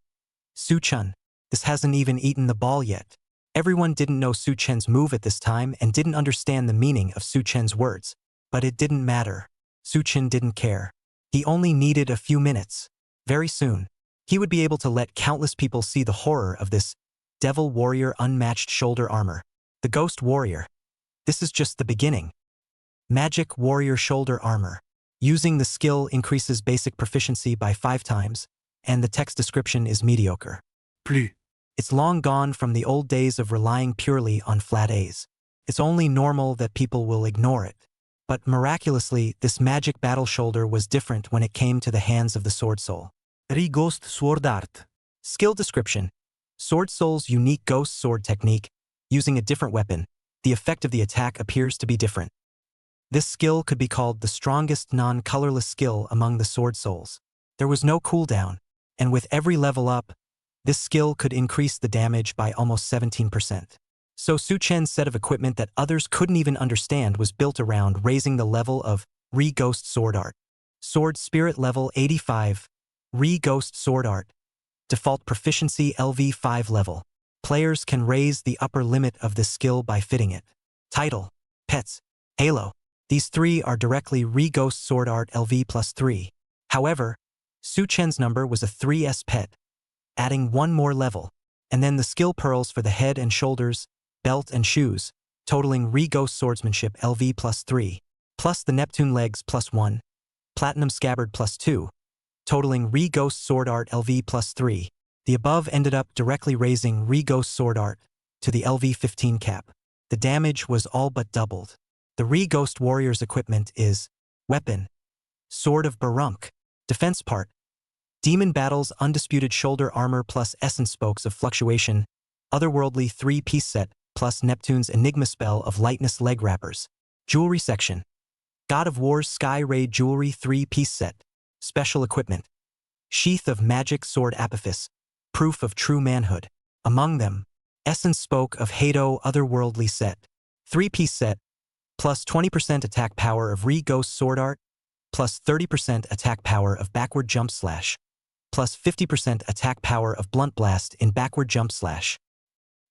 Su Chen. This hasn't even eaten the ball yet. Everyone didn't know Su Chen's move at this time and didn't understand the meaning of Su Chen's words. But it didn't matter. Su Chen didn't care. He only needed a few minutes. Very soon, he would be able to let countless people see the horror of this Devil Warrior unmatched shoulder armor. The Ghost Warrior. This is just the beginning. Magic Warrior shoulder armor. Using the skill increases basic proficiency by 5 times, and the text description is mediocre. Plus. It's long gone from the old days of relying purely on flat A's. It's only normal that people will ignore it. But miraculously, this magic battle shoulder was different when it came to the hands of the Sword Soul. Ghost Sword Art. Skill description. Sword Soul's unique ghost sword technique. Using a different weapon, the effect of the attack appears to be different. This skill could be called the strongest non-colorless skill among the Sword Souls. There was no cooldown, and with every level up, this skill could increase the damage by almost 17%. So Su Chen's set of equipment that others couldn't even understand was built around raising the level of Re-Ghost Sword Art. Sword Spirit level 85. Re-Ghost Sword Art. Default proficiency LV5 level. Players can raise the upper limit of this skill by fitting it. Title, Pets, Halo. These 3 are directly Re-Ghost Sword Art LV plus 3. However, Su Chen's number was a 3S pet, adding 1 more level, and then the skill pearls for the head and shoulders, belt and shoes, totaling Re-Ghost Swordsmanship LV plus 3, plus the Neptune legs plus 1, Platinum Scabbard plus 2, totaling Re-Ghost Sword Art LV plus 3. The above ended up directly raising Re-Ghost Sword Art to the LV 15 cap. The damage was all but doubled. The Re-Ghost Warrior's equipment is Weapon, Sword of Barunk, Defense part, Demon Battle's Undisputed Shoulder Armor plus Essence Spokes of Fluctuation, Otherworldly 3-piece set, plus Neptune's Enigma spell of Lightness leg wrappers. Jewelry section. God of War's Sky Raid Jewelry 3-piece set. Special equipment. Sheath of Magic Sword Apophis. Proof of true manhood. Among them, Essence Spoke of Hado Otherworldly set. 3-piece set, plus 20% attack power of Re-Ghost Sword Art, plus 30% attack power of Backward Jump Slash, plus 50% attack power of Blunt Blast in Backward Jump Slash.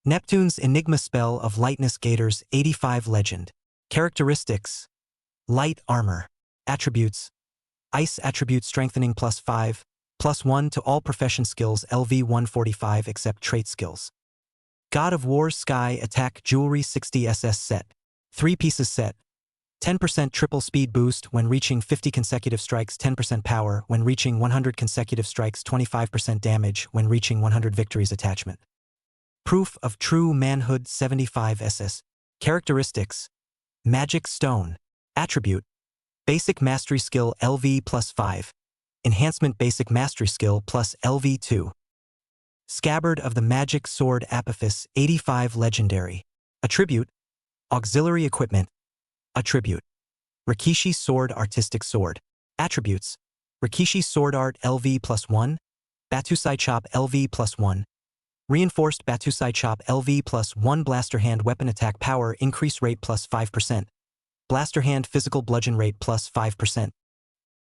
Neptune's Enigma spell of Lightness Gators 85 Legend. Characteristics. Light Armor. Attributes. Ice Attribute Strengthening plus 5, plus 1 to all profession skills LV 145 except trait skills. God of War's Sky Attack Jewelry 60 SS set. 3 pieces set. 10% triple speed boost when reaching 50 consecutive strikes, 10% power when reaching 100 consecutive strikes, 25% damage when reaching 100 victories attachment. Proof of True Manhood 75 SS. Characteristics. Magic Stone. Attribute. Basic Mastery Skill LV plus 5. Enhancement Basic Mastery Skill plus LV 2. Scabbard of the Magic Sword Apophis 85 Legendary. Attribute. Auxiliary Equipment. Attribute. Rikishi Sword Artistic Sword. Attributes. Rikishi Sword Art LV plus 1. Batusai Chop LV plus 1. Reinforced Batusai Chop LV plus 1. Blaster Hand Weapon Attack Power Increase Rate plus 5%. Blaster Hand Physical Bludgeon Rate plus 5%.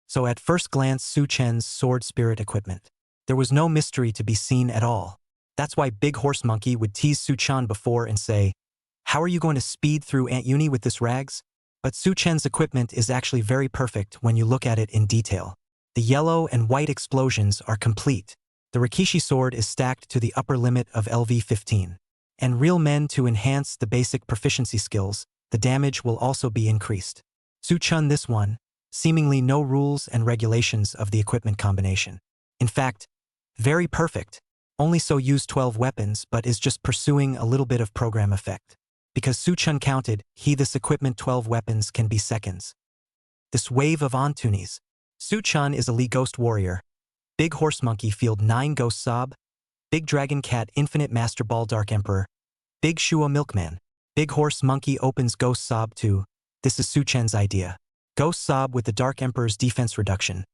So at first glance, Su Chen's Sword Spirit equipment. There was no mystery to be seen at all. That's why Big Horse Monkey would tease Su Chen before and say, "How are you going to speed through Ant Uni with this rags?" But Su Chen's equipment is actually very perfect when you look at it in detail. The yellow and white explosions are complete. The Rikishi sword is stacked to the upper limit of LV 15. And real men to enhance the basic proficiency skills, the damage will also be increased. Su-chun this one, seemingly no rules and regulations of the equipment combination. In fact, very perfect, only so use 12 weapons but is just pursuing a little bit of program effect. Because Su-chun counted, this equipment 12 weapons can be seconds. This wave of Antunis. Su-chun is a Lee Ghost Warrior. Big Horse Monkey Field 9 Ghost Sob. Big Dragon Cat Infinite Master Ball Dark Emperor. Big Shua Milkman. Big Horse Monkey opens Ghost Sob 2. This is Su-chun's idea. Ghost Sob with the Dark Emperor's defense reduction.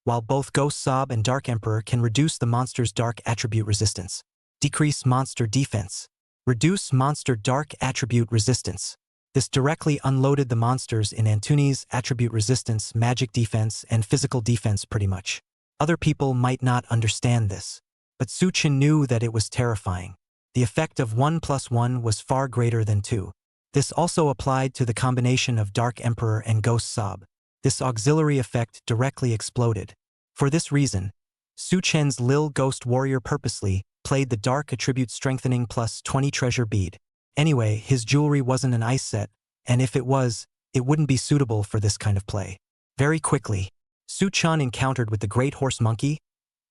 While both Ghost Sob and Dark Emperor can reduce the monster's dark attribute resistance. Decrease monster defense. Reduce monster dark attribute resistance. This directly unloaded the monsters in Antuni's attribute resistance, magic defense, and physical defense pretty much. Other people might not understand this, but Su-chun knew that it was terrifying. The effect of 1 + 1 was far greater than 2. This also applied to the combination of Dark Emperor and Ghost Sob. This auxiliary effect directly exploded. For this reason, Su-chun's Lil Ghost Warrior purposely played the Dark Attribute Strengthening plus 20 treasure bead. Anyway, his jewelry wasn't an ice set, and if it was, it wouldn't be suitable for this kind of play. Very quickly, Su-chun encountered with the Great Horse Monkey,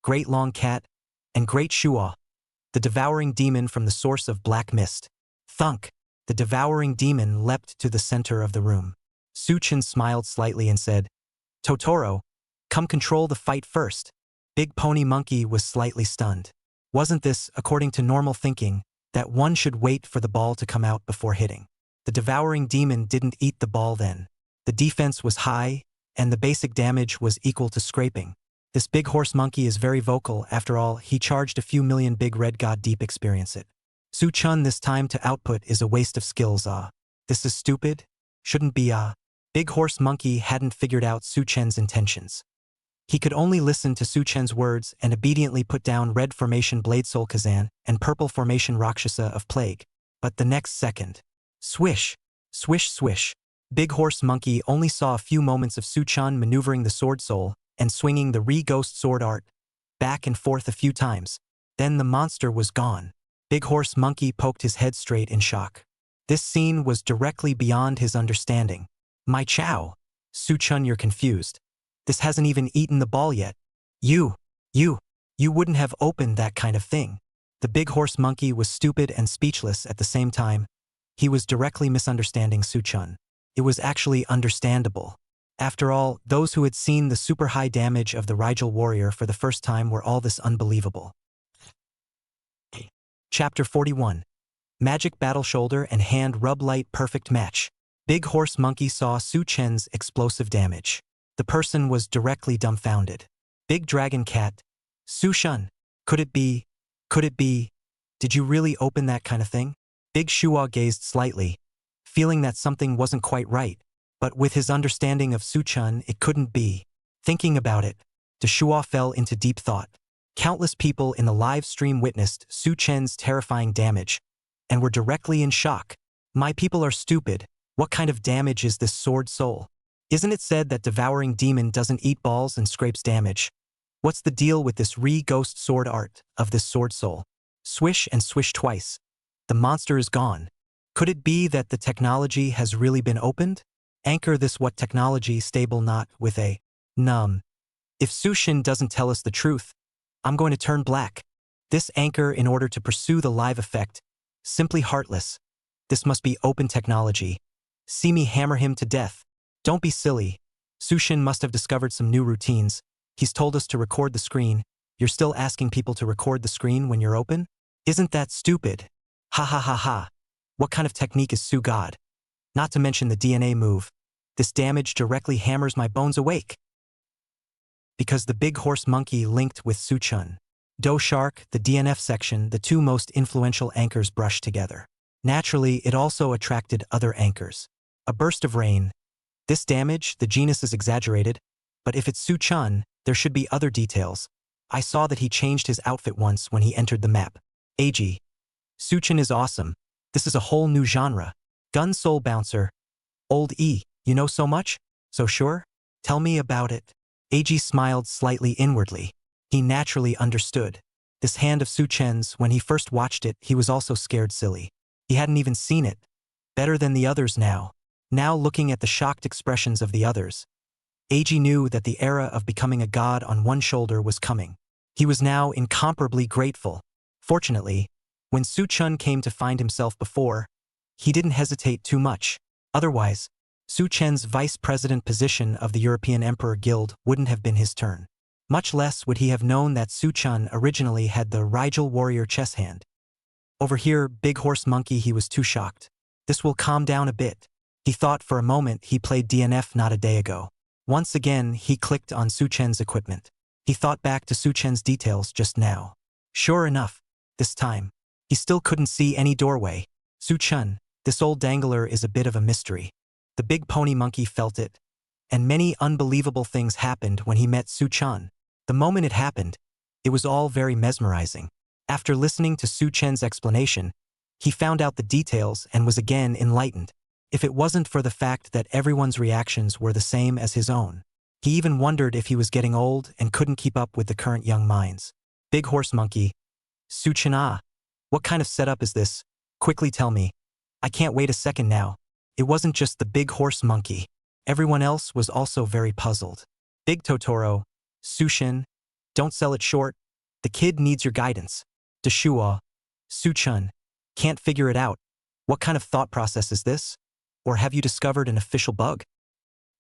Great Long Cat, and Great Shua, the devouring demon from the source of black mist. Thunk! The devouring demon leapt to the center of the room. Su-chun smiled slightly and said, "Totoro, come control the fight first." Big Pony Monkey was slightly stunned. Wasn't this, according to normal thinking, that one should wait for the ball to come out before hitting? The devouring demon didn't eat the ball then. The defense was high, and the basic damage was equal to scraping. This Big Horse Monkey is very vocal. After all, he charged a few million Big Red God Deep experience it. Su-chun this time to output is a waste of skills. This is stupid? Shouldn't be. Big Horse Monkey hadn't figured out Su-chun's intentions. He could only listen to Su-chun's words and obediently put down red formation Blade Soul Kazan and purple formation Rakshasa of Plague. But the next second, swish, swish, swish. Big Horse Monkey only saw a few moments of Su-chun maneuvering the Sword Soul and swinging the Re-Ghost Sword Art back and forth a few times. Then the monster was gone. Big Horse Monkey poked his head straight in shock. This scene was directly beyond his understanding. My chow. Su-chun, you're confused. This hasn't even eaten the ball yet. You wouldn't have opened that kind of thing. The Big Horse Monkey was stupid and speechless at the same time. He was directly misunderstanding Su-chun. It was actually understandable. After all, those who had seen the super high damage of the Rigel Warrior for the first time were all this unbelievable. Chapter 41. Magic Battle Shoulder and Hand Rub Light Perfect Match. Big Horse Monkey saw Su-chun's explosive damage. The person was directly dumbfounded. Big Dragon Cat. Su-chun. Could it be? Did you really open that kind of thing? Big Shua gazed slightly, feeling that something wasn't quite right, but with his understanding of Su-chun, it couldn't be. Thinking about it, the Shua fell into deep thought. Countless people in the live stream witnessed Su-chun's terrifying damage, and were directly in shock. My people are stupid. What kind of damage is this Sword Soul? Isn't it said that devouring demon doesn't eat balls and scrapes damage? What's the deal with this Re-Ghost Sword Art of this Sword Soul? Swish and swish twice. The monster is gone. Could it be that the technology has really been opened? Anchor this what technology stable not with a num. If Su-chun doesn't tell us the truth, I'm going to turn black. This anchor in order to pursue the live effect. Simply heartless. This must be open technology. See me hammer him to death. Don't be silly. Su-chun must have discovered some new routines. He's told us to record the screen. You're still asking people to record the screen when you're open? Isn't that stupid? Ha ha ha ha. What kind of technique is Su-god? Not to mention the DNA move. This damage directly hammers my bones awake. Because the Big Horse Monkey linked with Su-chun. Do Shark, the DNF section, the two most influential anchors brushed together. Naturally, it also attracted other anchors. A burst of rain. This damage, the genus is exaggerated, but if it's Su-chun, there should be other details. I saw that he changed his outfit once when he entered the map. AG. Su-chun is awesome. This is a whole new genre. Gun Soul Bouncer. Old E, you know so much? So sure? Tell me about it. AG smiled slightly inwardly. He naturally understood. This hand of Su-chun's, when he first watched it, he was also scared silly. He hadn't even seen it. Better than the others now. Now looking at the shocked expressions of the others, Eiji knew that the era of becoming a god on one shoulder was coming. He was now incomparably grateful. Fortunately, when Su-chun came to find himself before, he didn't hesitate too much. Otherwise, Su-chen's vice president position of the European Emperor Guild wouldn't have been his turn. Much less would he have known that Su-chun originally had the Rigel warrior chess hand. Over here, Big Horse Monkey, he was too shocked. This will calm down a bit. He thought for a moment he played DNF not a day ago. Once again, he clicked on Su-chen's equipment. He thought back to Su-chen's details just now. Sure enough, this time, he still couldn't see any doorway. Su-chun, this old dangler is a bit of a mystery. The big pony monkey felt it, and many unbelievable things happened when he met Su-chun. The moment it happened, it was all very mesmerizing. After listening to Su-chen's explanation, he found out the details and was again enlightened. If it wasn't for the fact that everyone's reactions were the same as his own. He even wondered if he was getting old and couldn't keep up with the current young minds. Big Horse Monkey. Su-chan, what kind of setup is this? Quickly tell me. I can't wait a second now. It wasn't just the Big Horse Monkey. Everyone else was also very puzzled. Big Totoro. Su-shin. Don't sell it short. The kid needs your guidance. Deshua. Su-chun. Can't figure it out. What kind of thought process is this? Or have you discovered an official bug?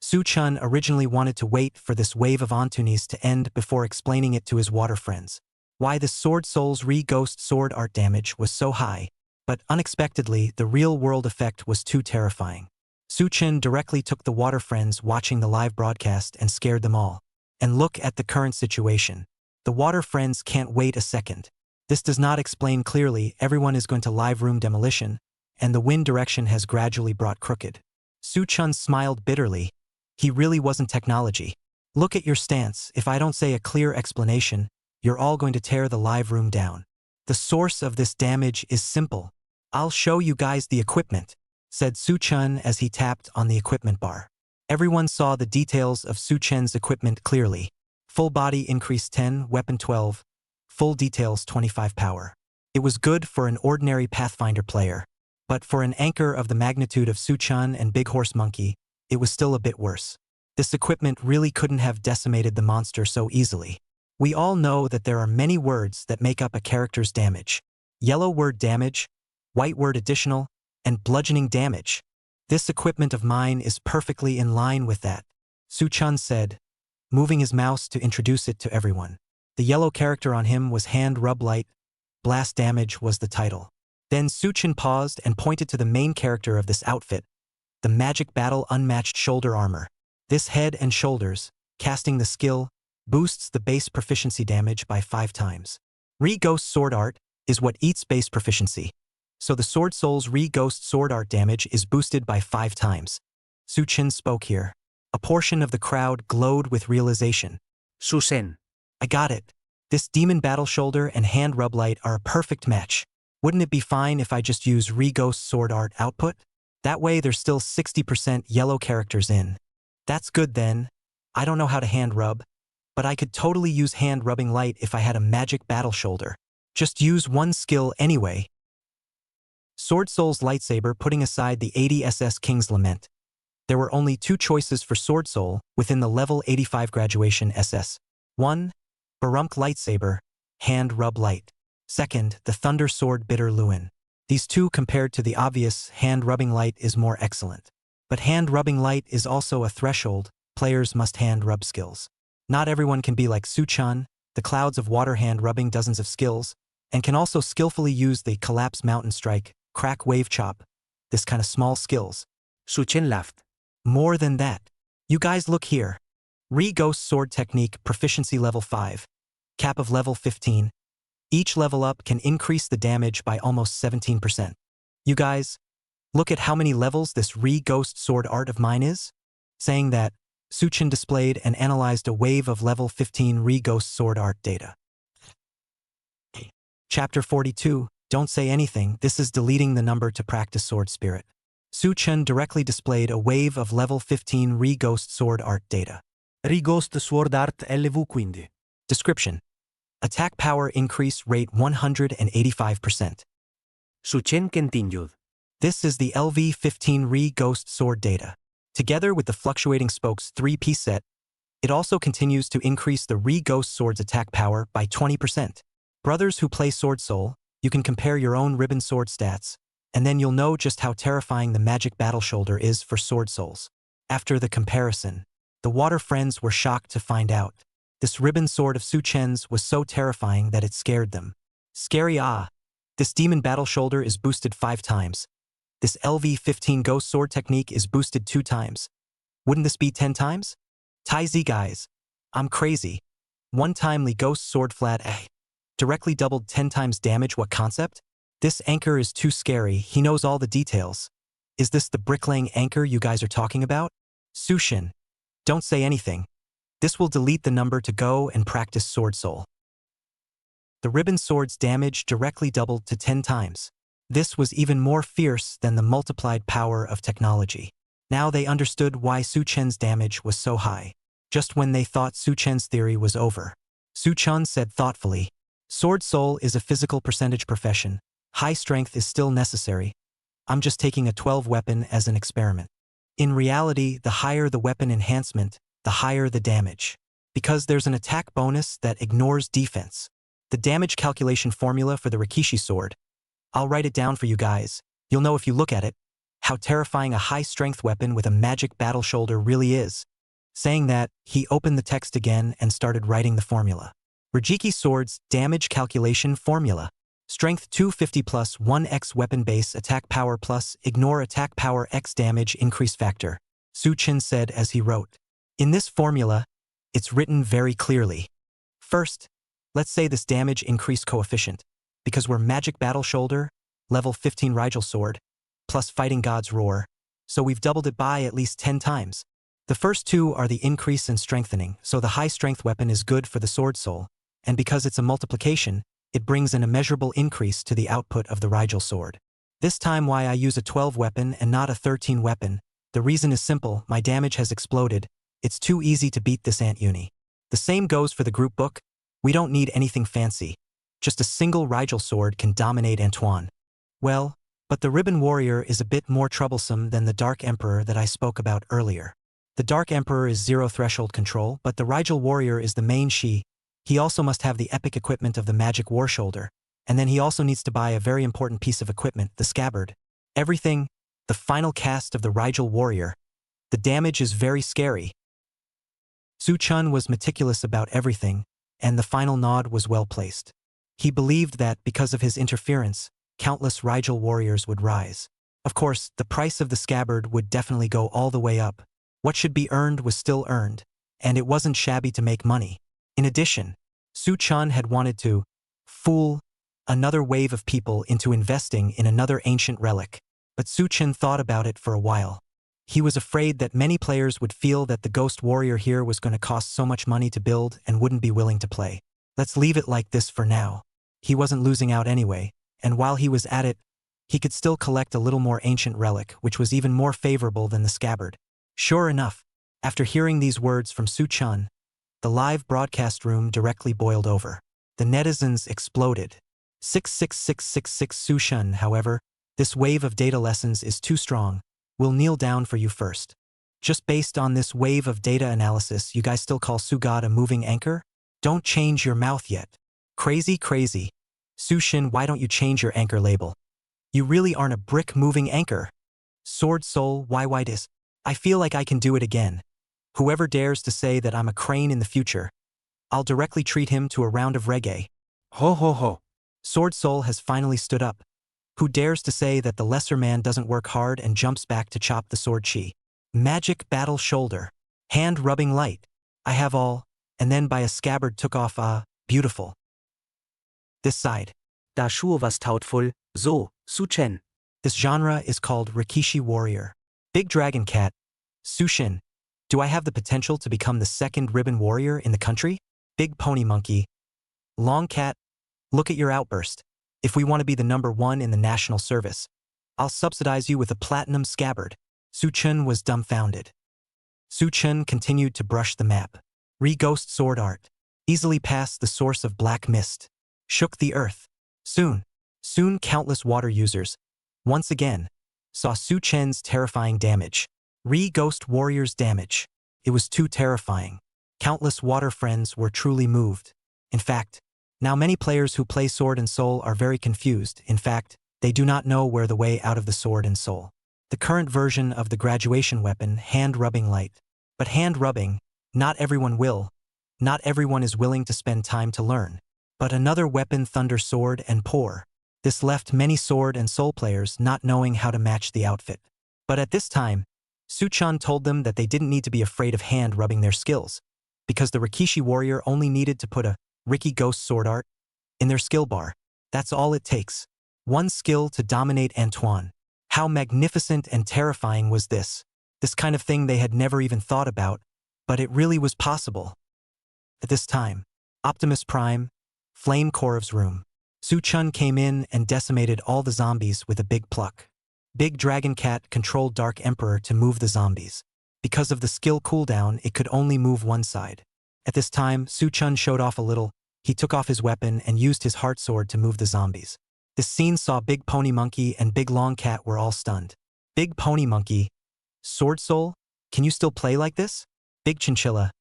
Su-chun originally wanted to wait for this wave of Antunis to end before explaining it to his water friends. Why the Sword Soul's Re-Ghost sword art damage was so high, but unexpectedly the real-world effect was too terrifying. Su-chun directly took the water friends watching the live broadcast and scared them all. And look at the current situation. The water friends can't wait a second. This does not explain clearly everyone is going to live room demolition, and the wind direction has gradually brought crooked. Su-chun smiled bitterly. He really wasn't technology. Look at your stance. If I don't say a clear explanation, you're all going to tear the live room down. The source of this damage is simple. I'll show you guys the equipment, said Su-chun as he tapped on the equipment bar. Everyone saw the details of Su-chen's equipment clearly. Full body increase 10, weapon 12, full details 25 power. It was good for an ordinary Pathfinder player. But for an anchor of the magnitude of Su-chun and Big Horse Monkey, it was still a bit worse. This equipment really couldn't have decimated the monster so easily. We all know that there are many words that make up a character's damage. Yellow word damage, white word additional, and bludgeoning damage. This equipment of mine is perfectly in line with that, Su-chun said, moving his mouse to introduce it to everyone. The yellow character on him was Hand Rub Light, Blast Damage was the title. Then Su-chun paused and pointed to the main character of this outfit, the Magic Battle Unmatched Shoulder Armor. This head and shoulders, casting the skill, boosts the base proficiency damage by 5 times. Re-Ghost Sword Art is what eats base proficiency. So the Sword Soul's Re-Ghost Sword Art damage is boosted by 5 times. Su-chun spoke here. A portion of the crowd glowed with realization. Su-sen. I got it. This Demon Battle Shoulder and Hand Rub Light are a perfect match. Wouldn't it be fine if I just use Re-Ghost Sword Art output? That way there's still 60% yellow characters in. That's good then. I don't know how to hand rub, but I could totally use hand rubbing light if I had a magic battle shoulder. Just use one skill anyway. Sword Soul's lightsaber putting aside the 80 SS King's Lament. There were only 2 choices for Sword Soul within the level 85 graduation SS. 1. Barumk Lightsaber, Hand Rub Light. 2nd, the Thunder Sword Bitter Lewin. These 2 compared to the obvious Hand Rubbing Light is more excellent. But Hand Rubbing Light is also a threshold, players must hand rub skills. Not everyone can be like Su-chun, the Clouds of Water hand rubbing dozens of skills, and can also skillfully use the Collapse Mountain Strike, Crack Wave Chop, this kind of small skills. Su-chen laughed. More than that. You guys look here. Re-Ghost Sword Technique Proficiency Level 5. Cap of Level 15. Each level up can increase the damage by almost 17%. You guys, look at how many levels this Re-Ghost Sword Art of mine is? Saying that, Su-chun displayed and analyzed a wave of level 15 Re-Ghost Sword Art data. Chapter 42, Don't Say Anything, this is deleting the number to practice Sword Spirit. Su-chun directly displayed a wave of level 15 Re-Ghost Sword Art data. Re-Ghost Sword Art LV15. Description. Attack power increase rate 185%. Su-chen continued. This is the LV-15 Re-Ghost Sword data. Together with the Fluctuating Spokes 3-piece set, it also continues to increase the Re-Ghost Sword's attack power by 20%. Brothers who play Sword Soul, you can compare your own Ribbon Sword stats, and then you'll know just how terrifying the Magic Battle Shoulder is for Sword Souls. After the comparison, the Water Friends were shocked to find out. This Ribbon Sword of Su Chen's was so terrifying that it scared them. Scary This Demon Battle Shoulder is boosted 5 times. This LV-15 Ghost Sword technique is boosted 2 times. Wouldn't this be 10 times? Tai Z guys. I'm crazy. One-timely Ghost Sword flat directly doubled 10 times damage. What concept? This anchor is too scary. He knows all the details. Is this the bricklaying anchor you guys are talking about? Sushin. Don't say anything. This will delete the number to go and practice Sword Soul. The Ribbon Sword's damage directly doubled to 10 times. This was even more fierce than the multiplied power of technology. Now they understood why Su Chen's damage was so high. Just when they thought Su Chen's theory was over, Su Chen said thoughtfully, Sword Soul is a physical percentage profession. High strength is still necessary. I'm just taking a 12 weapon as an experiment. In reality, the higher the weapon enhancement, the higher the damage. Because there's an attack bonus that ignores defense. The damage calculation formula for the Rikishi sword. I'll write it down for you guys. You'll know if you look at it, how terrifying a high-strength weapon with a magic battle shoulder really is. Saying that, he opened the text again and started writing the formula. Rajiki Sword's damage calculation formula. Strength 250 plus 1x weapon base attack power plus ignore attack power x damage increase factor, Su Chen said as he wrote. In this formula, it's written very clearly. First, let's say this damage increase coefficient, because we're magic battle shoulder, level 15 Rigel sword, plus fighting god's roar, so we've doubled it by at least 10 times. The first 2 are the increase and strengthening, so the high strength weapon is good for the sword soul, and because it's a multiplication, it brings an immeasurable increase to the output of the Rigel sword. This time why I use a 12 weapon and not a 13 weapon, the reason is simple, my damage has exploded, it's too easy to beat this Ant Uni. The same goes for the group book, we don't need anything fancy. Just a single Rigel sword can dominate Antoine. Well, but the Ribbon Warrior is a bit more troublesome than the Dark Emperor that I spoke about earlier. The Dark Emperor is 0 threshold control, but the Rigel Warrior is the main Shi. He also must have the epic equipment of the Magic War Shoulder, and then he also needs to buy a very important piece of equipment, the Scabbard. Everything, the final cast of the Rigel Warrior. The damage is very scary. Su Chen was meticulous about everything, and the final nod was well placed. He believed that, because of his interference, countless Rigel warriors would rise. Of course, the price of the Scabbard would definitely go all the way up. What should be earned was still earned, and it wasn't shabby to make money. In addition, Su Chen had wanted to fool another wave of people into investing in another ancient relic, but Su Chen thought about it for a while. He was afraid that many players would feel that the Ghost Warrior here was going to cost so much money to build and wouldn't be willing to play. Let's leave it like this for now. He wasn't losing out anyway, and while he was at it, he could still collect a little more ancient relic, which was even more favorable than the Scabbard. Sure enough, after hearing these words from Su Chen, the live broadcast room directly boiled over. The netizens exploded. 66666 Su Chen, however, this wave of data lessons is too strong. We'll kneel down for you first. Just based on this wave of data analysis, you guys still call Su God a moving anchor? Don't change your mouth yet. Crazy. Su Shin, why don't you change your anchor label? You really aren't a brick moving anchor. Sword Soul, why this? I feel like I can do it again. Whoever dares to say that I'm a crane in the future, I'll directly treat him to a round of reggae. Ho ho ho. Sword Soul has finally stood up. Who dares to say that the lesser man doesn't work hard and jumps back to chop the sword chi? Magic battle shoulder. Hand rubbing light. I have all, and then by a Scabbard took off beautiful. This side. Da Schuhe was tautvoll, so, Su Chen. This genre is called Rikishi Warrior. Big Dragon Cat. Sushin. Do I have the potential to become the second Ribbon Warrior in the country? Big Pony Monkey. Long Cat. Look at your outburst. If we want to be the #1 in the national service, I'll subsidize you with a platinum Scabbard. Su Chen was dumbfounded. Su Chen continued to brush the map. Re-ghost sword art. Easily passed the source of black mist. Shook the earth. Soon countless water users. Once again, saw Su Chen's terrifying damage. Ghost Warrior's damage. It was too terrifying. Countless water friends were truly moved. In fact, now many players who play Sword and Soul are very confused. In fact, they do not know where the way out of the Sword and Soul. The current version of the graduation weapon, hand-rubbing light. But hand-rubbing, not everyone will. Not everyone is willing to spend time to learn. But another weapon, Thunder Sword and Pour. This left many Sword and Soul players not knowing how to match the outfit. But at this time, Su-chan told them that they didn't need to be afraid of hand-rubbing their skills, because the Rikishi warrior only needed to put a Riki Ghost sword art in their skill bar. That's all it takes. One skill to dominate Antoine. How magnificent and terrifying was this? This kind of thing they had never even thought about, but it really was possible. At this time, Optimus Prime, Flame Korv's room. Su-chun came in and decimated all the zombies with a big pluck. Big Dragon Cat controlled Dark Emperor to move the zombies. Because of the skill cooldown, it could only move one side. At this time, Su-chun showed off a little. He took off his weapon and used his heart sword to move the zombies. This scene saw Big Pony Monkey and Big Long Cat were all stunned. Big Pony Monkey, Sword Soul, can you still play like this? Big Chinchilla,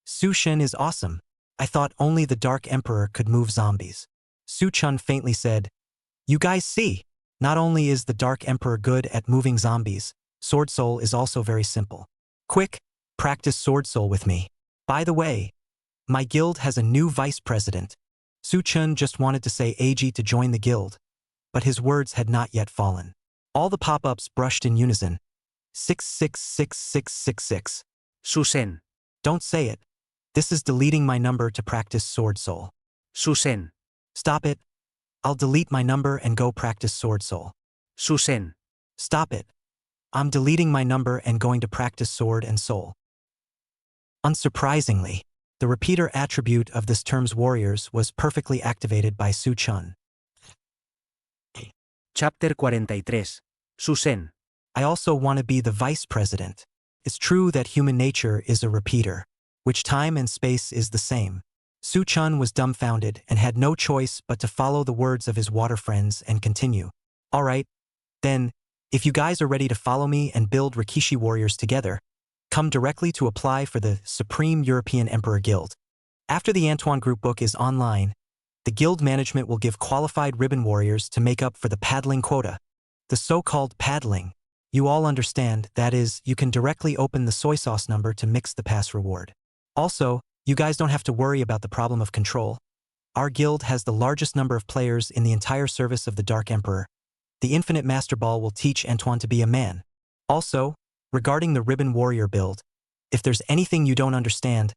Su-shen is awesome. I thought only the Dark Emperor could move zombies. Su-chun faintly said, you guys see, not only is the Dark Emperor good at moving zombies, Sword Soul is also very simple. Quick, practice Sword Soul with me. By the way, my guild has a new vice president. Su-chun just wanted to say Eiji to join the guild, but his words had not yet fallen. All the pop-ups brushed in unison. 666666. Susen. Don't say it. This is deleting my number to practice Sword Soul. Susen. Stop it. I'll delete my number and go practice Sword Soul. Susen. Stop it. I'm deleting my number and going to practice Sword and Soul. Unsurprisingly, the repeater attribute of this term's warriors was perfectly activated by Su-chun. Chapter 43. Susen. I also want to be the vice president. It's true that human nature is a repeater, which time and space is the same. Su-chun was dumbfounded and had no choice but to follow the words of his water friends and continue. All right, then, if you guys are ready to follow me and build Rikishi warriors together, come directly to apply for the Supreme European Emperor Guild. After the Antoine group book is online, the guild management will give qualified ribbon warriors to make up for the paddling quota. The so-called paddling. You all understand, that is, you can directly open the soy sauce number to mix the pass reward. Also, you guys don't have to worry about the problem of control. Our guild has the largest number of players in the entire service of the Dark Emperor. The Infinite Master Ball will teach Antoine to be a man. Also, regarding the Ribbon Warrior build, if there's anything you don't understand,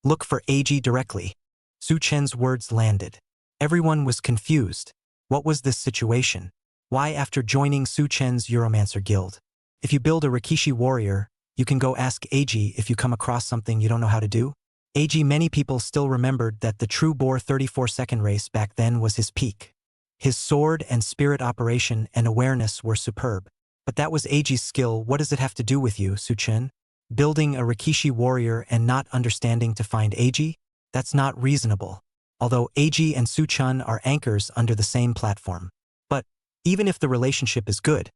look for Eiji directly. Su-chen's words landed. Everyone was confused. What was this situation? Why, after joining Su-chen's Euromancer guild? If you build a Rikishi warrior, you can go ask Eiji if you come across something you don't know how to do. Eiji, many people still remembered that the True Boar 34-second race back then was his peak. His sword and spirit operation and awareness were superb. But that was Eiji's skill. What does it have to do with you, Su-chen? Building a Rikishi warrior and not understanding to find Eiji? That's not reasonable. Although Eiji and Su-chan are anchors under the same platform. But even if the relationship is good,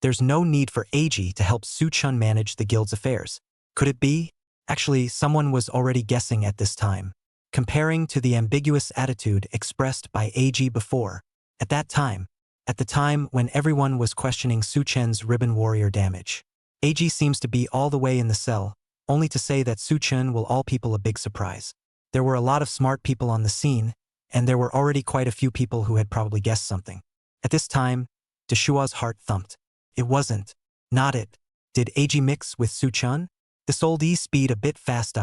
there's no need for Eiji to help Su-chan manage the guild's affairs. Could it be? Actually, someone was already guessing at this time, comparing to the ambiguous attitude expressed by Eiji before. At the time when everyone was questioning Su-chen's Ribbon Warrior damage. Eiji seems to be all the way in the cell, only to say that Su-chen will all people a big surprise. There were a lot of smart people on the scene, and there were already quite a few people who had probably guessed something. At this time, Deshua's heart thumped. It wasn't. Not it. Did Eiji mix with Su-chan? This old E-speed a bit fast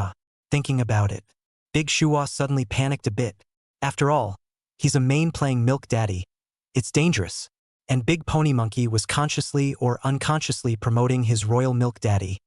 thinking about it. Big Shua suddenly panicked a bit. After all, he's a main playing milk daddy. It's dangerous. And Big Pony Monkey was consciously or unconsciously promoting his royal milk daddy,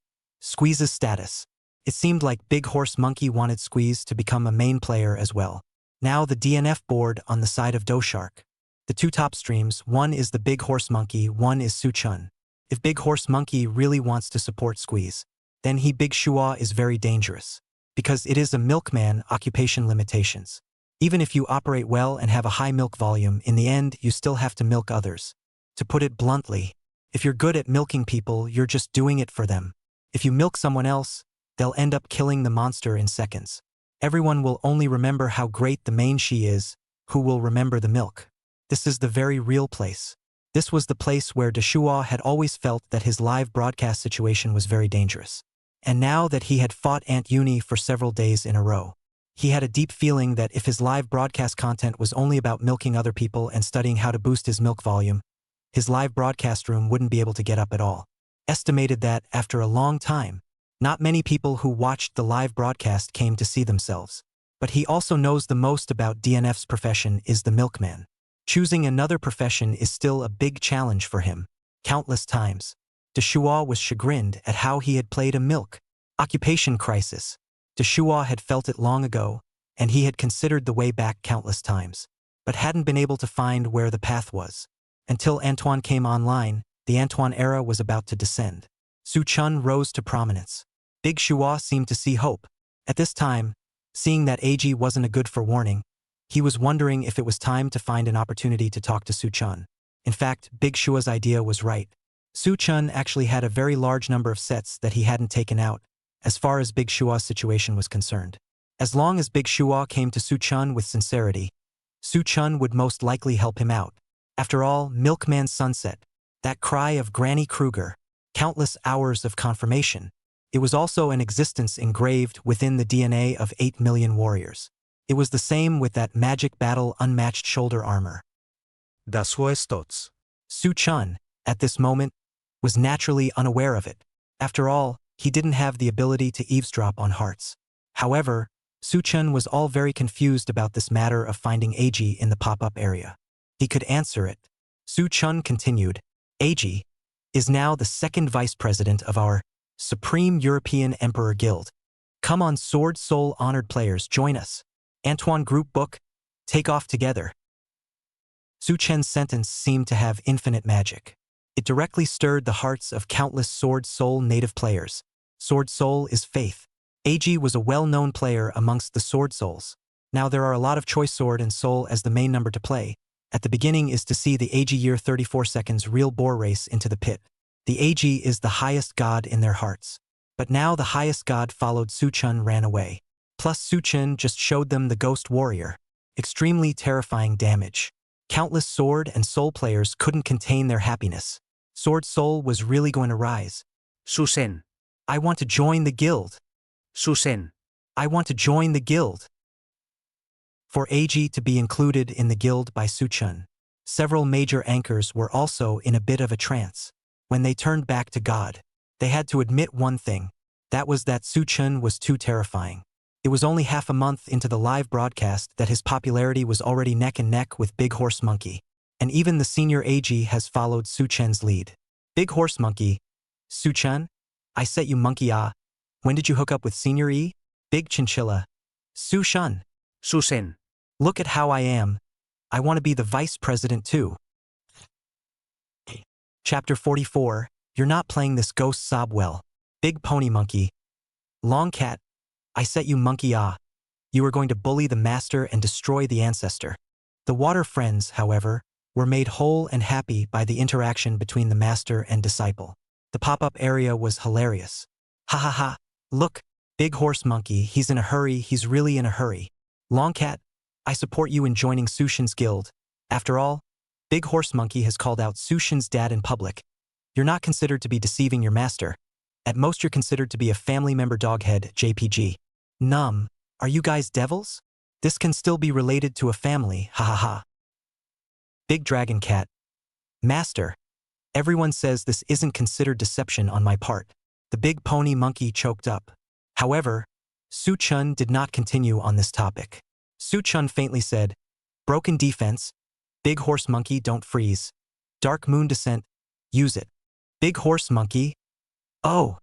Squeeze's status. It seemed like Big Horse Monkey wanted Squeeze to become a main player as well. Now the DNF board on the side of Doshark. The two top streams, one is the Big Horse Monkey, one is Su-chun. If Big Horse Monkey really wants to support Squeeze, then Big Shua is very dangerous. Because it is a milkman occupation limitations. Even if you operate well and have a high milk volume, in the end you still have to milk others. To put it bluntly, If you're good at milking people, you're just doing it for them. If you milk someone else, they'll end up killing the monster in seconds. Everyone will only remember how great the main she is, who will remember the milk. This is the very real place. This was the place where Deshua had always felt that his live broadcast situation was very dangerous. And now that he had fought Aunt Uni for several days in a row, he had a deep feeling that if his live broadcast content was only about milking other people and studying how to boost his milk volume, his live broadcast room wouldn't be able to get up at all. Estimated that, after a long time, not many people who watched the live broadcast came to see themselves. But he also knows the most about DNF's profession is the milkman. Choosing another profession is still a big challenge for him. Countless times, Deshua was chagrined at how he had played a milk occupation crisis. Deshua had felt it long ago, and he had considered the way back countless times, but hadn't been able to find where the path was. Until Antoine came online, the Antoine era was about to descend. Su Chun rose to prominence. Big Shua seemed to see hope. At this time, seeing that AG wasn't a good for warning, he was wondering if it was time to find an opportunity to talk to Su Chun. In fact, Big Shua's idea was right. Su Chun actually had a very large number of sets that he hadn't taken out, as far as Big Shua's situation was concerned. As long as Big Shua came to Su Chun with sincerity, Su Chun would most likely help him out. After all, Milkman Sunset, that cry of Granny Kruger, countless hours of confirmation, it was also an existence engraved within the DNA of 8 million warriors. It was the same with that magic battle unmatched shoulder armor. Das ist tots. Su Chun, at this moment, was naturally unaware of it. After all, he didn't have the ability to eavesdrop on hearts. However, Su Chun was all very confused about this matter of finding AG in the pop-up area. He could answer it. Su Chun continued, AG is now the second vice president of our Supreme European Emperor Guild. Come on, Sword Soul honored players, join us. Antoine Group Book, take off together. Su Chen's sentence seemed to have infinite magic. It directly stirred the hearts of countless Sword Soul native players. Sword Soul is faith. AG was a well-known player amongst the Sword Souls. Now there are a lot of choice Sword and Soul as the main number to play. At the beginning is to see the AG year 34 seconds real boar race into the pit. The AG is the highest god in their hearts. But now the highest god followed Su Chun ran away. Plus Su Chun just showed them the Ghost Warrior. Extremely terrifying damage. Countless Sword and Soul players couldn't contain their happiness. Sword Soul was really going to rise. Susen. I want to join the guild. Susen. I want to join the guild. For AG to be included in the guild by Su Chun, several major anchors were also in a bit of a trance. When they turned back to God, they had to admit one thing. That was that Su Chun was too terrifying. It was only half a month into the live broadcast that his popularity was already neck and neck with Big Horse Monkey. And even the senior AG has followed Su Chen's lead. Big Horse Monkey. Su Chun? I set you monkey ah. When did you hook up with Senior E? Big Chinchilla. Su Chun. Susen. Look at how I am. I want to be the vice president too. Chapter 44, You're not playing this ghost sob well. Big Pony Monkey. Long Cat. I set you monkey ah. You are going to bully the master and destroy the ancestor. The water friends, however, were made whole and happy by the interaction between the master and disciple. The pop-up area was hilarious. Ha ha ha. Look, Big Horse Monkey, he's in a hurry, he's really in a hurry. Long Cat, I support you in joining Su Chen's guild. After all, Big Horse Monkey has called out Su Chen's dad in public. You're not considered to be deceiving your master. At most you're considered to be a family member doghead, JPG. Are you guys devils? This can still be related to a family, ha ha ha. Big Dragon Cat. Master. Everyone says this isn't considered deception on my part. The Big Pony Monkey choked up. However, Su Chun did not continue on this topic. Su Chun faintly said, Broken defense. Big Horse Monkey, don't freeze. Dark Moon Descent. Use it. Big Horse Monkey. Oh.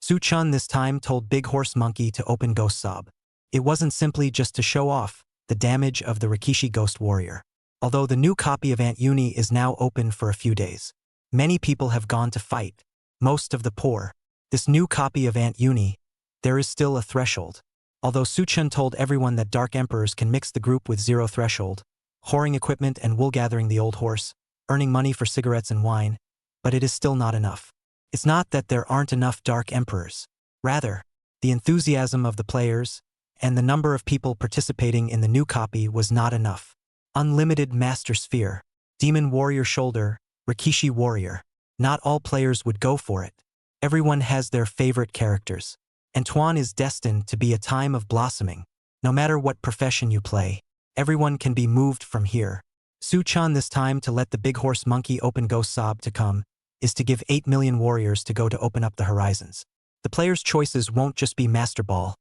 Su Chun this time told Big Horse Monkey to open Ghost Sob. It wasn't simply just to show off the damage of the Rikishi Ghost Warrior. Although the new copy of Aunt Uni is now open for a few days, many people have gone to fight, most of the poor. This new copy of Aunt Uni, there is still a threshold. Although Su Chun told everyone that Dark Emperors can mix the group with zero threshold, whoring equipment and wool gathering the old horse, earning money for cigarettes and wine, but it is still not enough. It's not that there aren't enough dark emperors. Rather, the enthusiasm of the players and the number of people participating in the new copy was not enough. Unlimited Master Sphere, Demon Warrior Shoulder, Rikishi Warrior. Not all players would go for it. Everyone has their favorite characters. Antoine is destined to be a time of blossoming. No matter what profession you play, everyone can be moved from here. Su-chan this time to let the big horse monkey open Ghost Sob to come is to give 8 million warriors to go to open up the horizons. The players' choices won't just be Master Ball,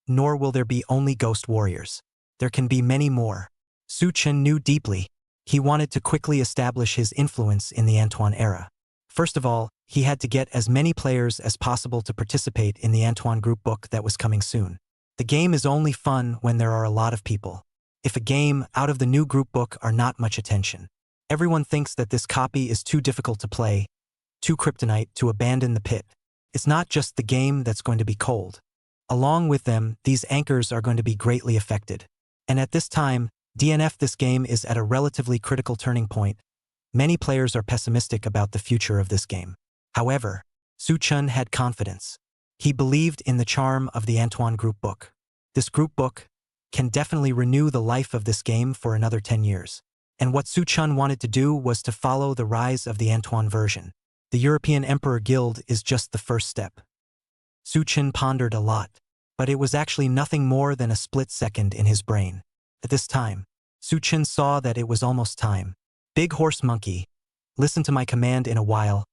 nor will there be only Ghost Warriors. There can be many more. Su-chan knew deeply. He wanted to quickly establish his influence in the Antoine era. First of all, he had to get as many players as possible to participate in the Antoine group book that was coming soon. The game is only fun when there are a lot of people. If a game out of the new group book are not much attention. Everyone thinks that this copy is too difficult to play, too kryptonite to abandon the pit. It's not just the game that's going to be cold. Along with them, these anchors are going to be greatly affected. And at this time, DNF this game is at a relatively critical turning point. Many players are pessimistic about the future of this game. However, Su-chan had confidence. He believed in the charm of the Antoine group book. This group book can definitely renew the life of this game for another 10 years. And what Su-chan wanted to do was to follow the rise of the Antoine version. The European Emperor Guild is just the first step. Su-chan pondered a lot, but it was actually nothing more than a split second in his brain. At this time, Su-chan saw that it was almost time. Big Horse Monkey, listen to my command in a while.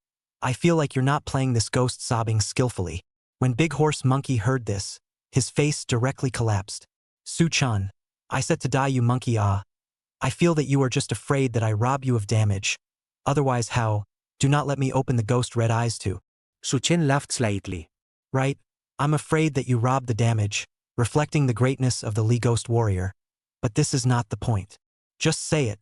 I feel like you're not playing this ghost sobbing skillfully. When Big Horse Monkey heard this, his face directly collapsed. Su-chan, I said to die you monkey ah. I feel that you are just afraid that I rob you of damage. Otherwise how? Do not let me open the ghost red eyes too. Su-chan laughed slightly. Right, I'm afraid that you rob the damage, reflecting the greatness of the Lee Ghost Warrior. But this is not the point. Just say it.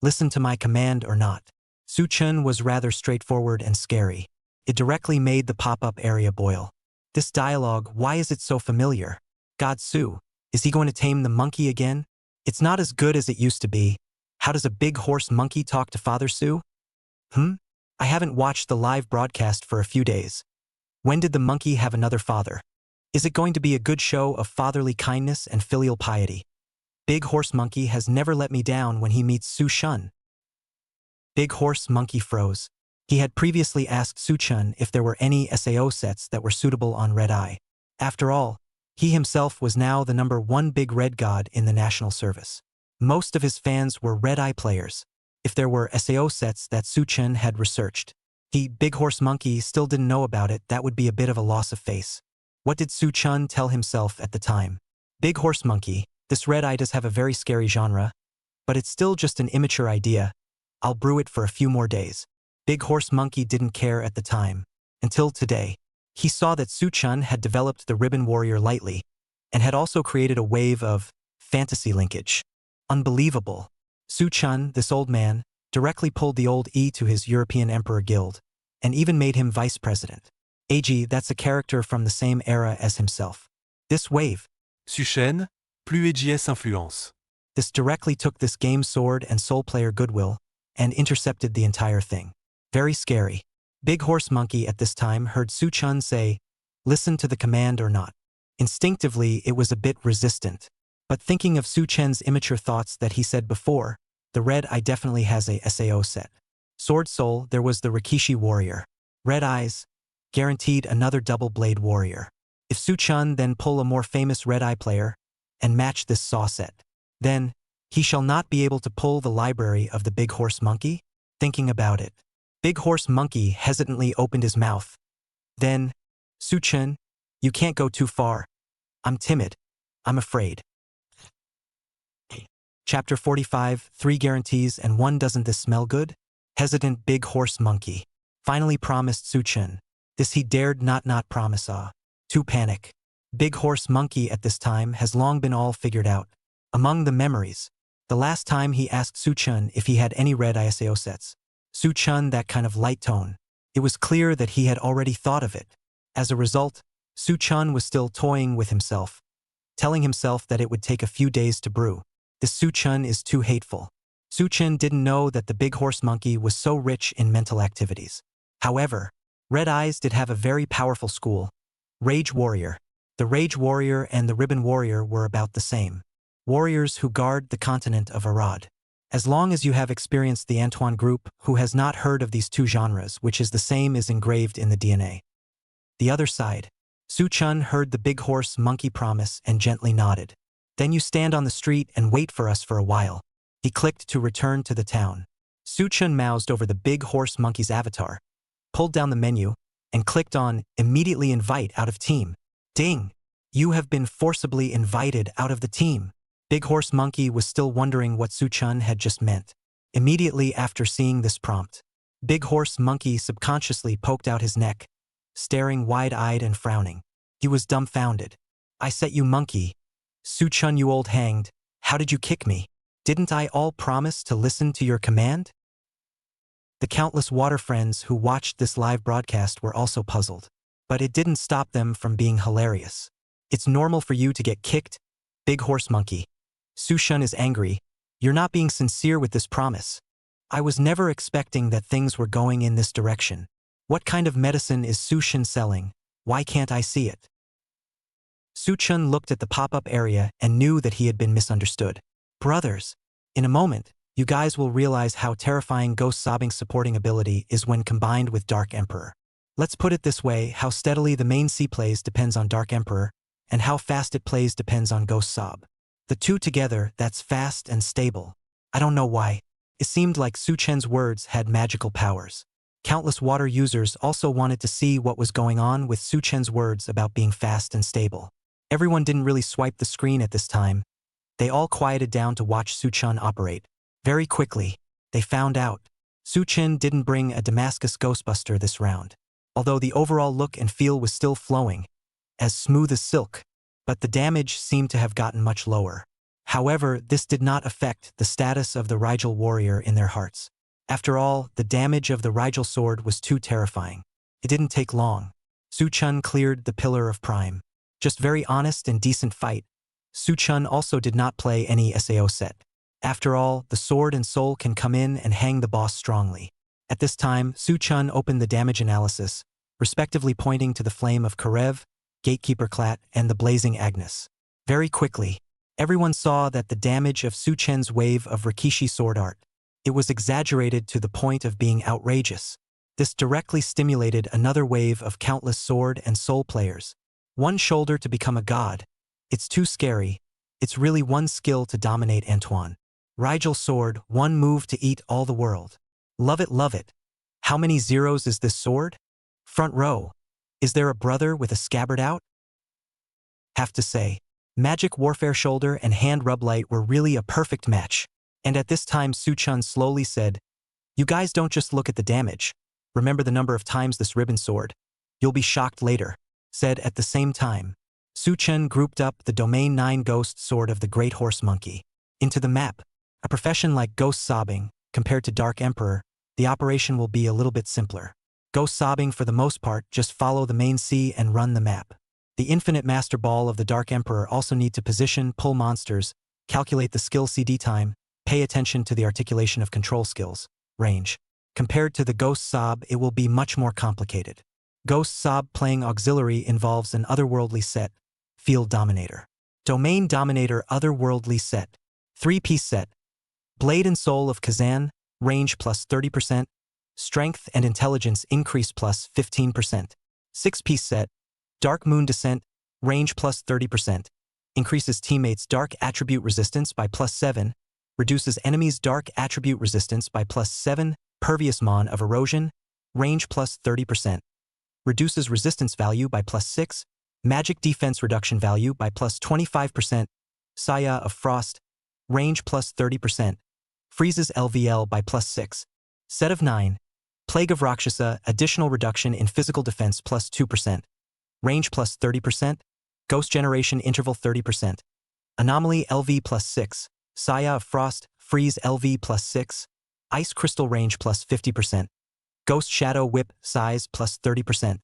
Listen to my command or not. Su-chan was rather straightforward and scary. It directly made the pop-up area boil. This dialogue, why is it so familiar? God Su, is he going to tame the monkey again? It's not as good as it used to be. How does a big horse monkey talk to Father Su? I haven't watched the live broadcast for a few days. When did the monkey have another father? Is it going to be a good show of fatherly kindness and filial piety? Big Horse Monkey has never let me down when he meets Su-chan. Big Horse Monkey froze. He had previously asked Su-chan if there were any SAO sets that were suitable on Red Eye. After all, he himself was now the #1 big red god in the national service. Most of his fans were Red Eye players. If there were SAO sets that Su-chan had researched, Big Horse Monkey, still didn't know about it, that would be a bit of a loss of face. What did Su-chan tell himself at the time? Big Horse Monkey, this Red Eye does have a very scary genre, but it's still just an immature idea. I'll brew it for a few more days. Big Horse Monkey didn't care at the time. Until today, he saw that Su-chan had developed the Ribbon Warrior lightly, and had also created a wave of fantasy linkage. Unbelievable. Su-chan, this old man, directly pulled the old E to his European Emperor Guild, and even made him vice president. AG, that's a character from the same era as himself. This wave, Su-chan, plus EGS influence. this directly took this game's sword and soul player goodwill, and intercepted the entire thing. Very scary. Big Horse Monkey at this time heard Su-chan say, listen to the command or not. Instinctively, it was a bit resistant. But thinking of Su-chan's immature thoughts that he said before, the Red Eye definitely has a SAO set. Sword Soul, there was the Rikishi Warrior. Red Eyes, guaranteed another Double Blade Warrior. If Su-chan then pull a more famous Red Eye player, and match this saw set, then, he shall not be able to pull the library of the Big Horse Monkey? Thinking about it, Big Horse Monkey hesitantly opened his mouth. Then, Su-chan, you can't go too far. I'm timid. I'm afraid. Chapter 45, 3 guarantees and 1 doesn't this smell good? Hesitant Big Horse Monkey finally promised Su-chan. This he dared not promise To panic. Big Horse Monkey at this time has long been all figured out. Among the memories, the last time he asked Su-chan if he had any Red ISAO sets. Su-chan that kind of light tone. It was clear that he had already thought of it. As a result, Su-chan was still toying with himself, telling himself that it would take a few days to brew. This Su-chan is too hateful. Su-chan didn't know that the big horse monkey was so rich in mental activities. However, Red Eyes did have a very powerful school, Rage Warrior. The Rage Warrior and the Ribbon Warrior were about the same. Warriors who guard the continent of Arad. As long as you have experienced the Antoine group, who has not heard of these two genres, which is the same is engraved in the DNA. The other side. Su-chan heard the big horse monkey promise and gently nodded. Then you stand on the street and wait for us for a while. He clicked to return to the town. Su-chan moused over the big horse monkey's avatar, pulled down the menu, and clicked on Immediately Invite Out of Team. Ding! You have been forcibly invited out of the team. Big Horse Monkey was still wondering what Su-chan had just meant. Immediately after seeing this prompt, Big Horse Monkey subconsciously poked out his neck, staring wide-eyed and frowning. He was dumbfounded. I set you monkey. Su-chan, you old hanged, how did you kick me? Didn't I all promise to listen to your command? The countless water friends who watched this live broadcast were also puzzled. But it didn't stop them from being hilarious. It's normal for you to get kicked, Big Horse Monkey. Su-chan is angry. You're not being sincere with this promise. I was never expecting that things were going in this direction. What kind of medicine is Su-chan selling? Why can't I see it? Su-chan looked at the pop-up area and knew that he had been misunderstood. Brothers, in a moment, you guys will realize how terrifying Ghost Sobbing's supporting ability is when combined with Dark Emperor. Let's put it this way, how steadily the main C plays depends on Dark Emperor, and how fast it plays depends on Ghost Sob. The two together, that's fast and stable. I don't know why. It seemed like Su-chan's words had magical powers. Countless water users also wanted to see what was going on with Su-chan's words about being fast and stable. Everyone didn't really swipe the screen at this time. They all quieted down to watch Su-chan operate. Very quickly, they found out. Su-chan didn't bring a Damascus Ghostbuster this round. Although the overall look and feel was still flowing, as smooth as silk, but the damage seemed to have gotten much lower. However, this did not affect the status of the Rigel warrior in their hearts. After all, the damage of the Rigel sword was too terrifying. It didn't take long. Su-chan cleared the Pillar of Prime. Just very honest and decent fight. Su-chan also did not play any SAO set. After all, the sword and soul can come in and hang the boss strongly. At this time, Su-chan opened the damage analysis, respectively pointing to the flame of Karev, Gatekeeper Clat, and the blazing Agnes. Very quickly, everyone saw that the damage of Su-chan's wave of Rikishi sword art. It was exaggerated to the point of being outrageous. This directly stimulated another wave of countless sword and soul players. One shoulder to become a god. It's too scary. It's really one skill to dominate Antoine. Rigel sword, one move to eat all the world. Love it, love it. How many zeros is this sword? Front row. Is there a brother with a scabbard out? Have to say, Magic Warfare shoulder and hand rub light were really a perfect match. And at this time Su-chan slowly said, you guys don't just look at the damage. Remember the number of times this ribbon sword. You'll be shocked later. Said at the same time. Su-chan grouped up the Domain 9 Ghost Sword of the Great Horse Monkey into the map. A profession like Ghost Sobbing, compared to Dark Emperor, the operation will be a little bit simpler. Ghost Sobbing for the most part just follow the main C and run the map. The Infinite Master Ball of the Dark Emperor also need to position, pull monsters, calculate the skill CD time, pay attention to the articulation of control skills, range. Compared to the Ghost Sob, it will be much more complicated. Ghost Sob playing auxiliary involves an otherworldly set, Field Dominator. Domain Dominator otherworldly set, 3-piece set. Blade and Soul of Kazan, range plus 30%, Strength and Intelligence increase plus 15%. 6-piece set, Dark Moon Descent, range plus 30%, increases teammates' dark attribute resistance by plus 7, reduces enemies' dark attribute resistance by plus 7, Pervious Mon of Erosion, range plus 30%, reduces resistance value by plus 6, magic defense reduction value by plus 25%, Saya of Frost, range plus 30%, freezes LVL by plus 6, set of 9, Plague of Rakshasa, additional reduction in physical defense plus 2%, range plus 30%, ghost generation interval 30%, anomaly LV plus 6, Saya of Frost, freeze LV plus 6, ice crystal range plus 50%, ghost shadow whip size plus 30%.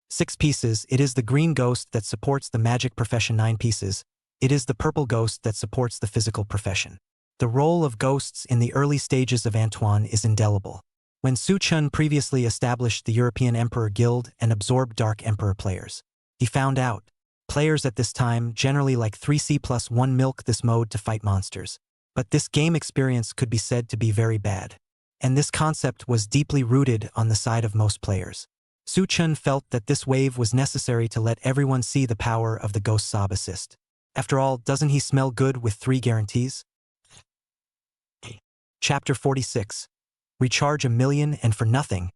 6 pieces, it is the green ghost that supports the magic profession. 9 pieces, it is the purple ghost that supports the physical profession. The role of ghosts in the early stages of Antoine is indelible. When Su Chun previously established the European Emperor Guild and absorbed Dark Emperor players, he found out players at this time generally like 3C+1 milk this mode to fight monsters. But this game experience could be said to be very bad. And this concept was deeply rooted on the side of most players. Su Chun felt that this wave was necessary to let everyone see the power of the Ghost Sob Assist. After all, doesn't he smell good with 3 guarantees? Chapter 46. Recharge 1,000,000 and for nothing.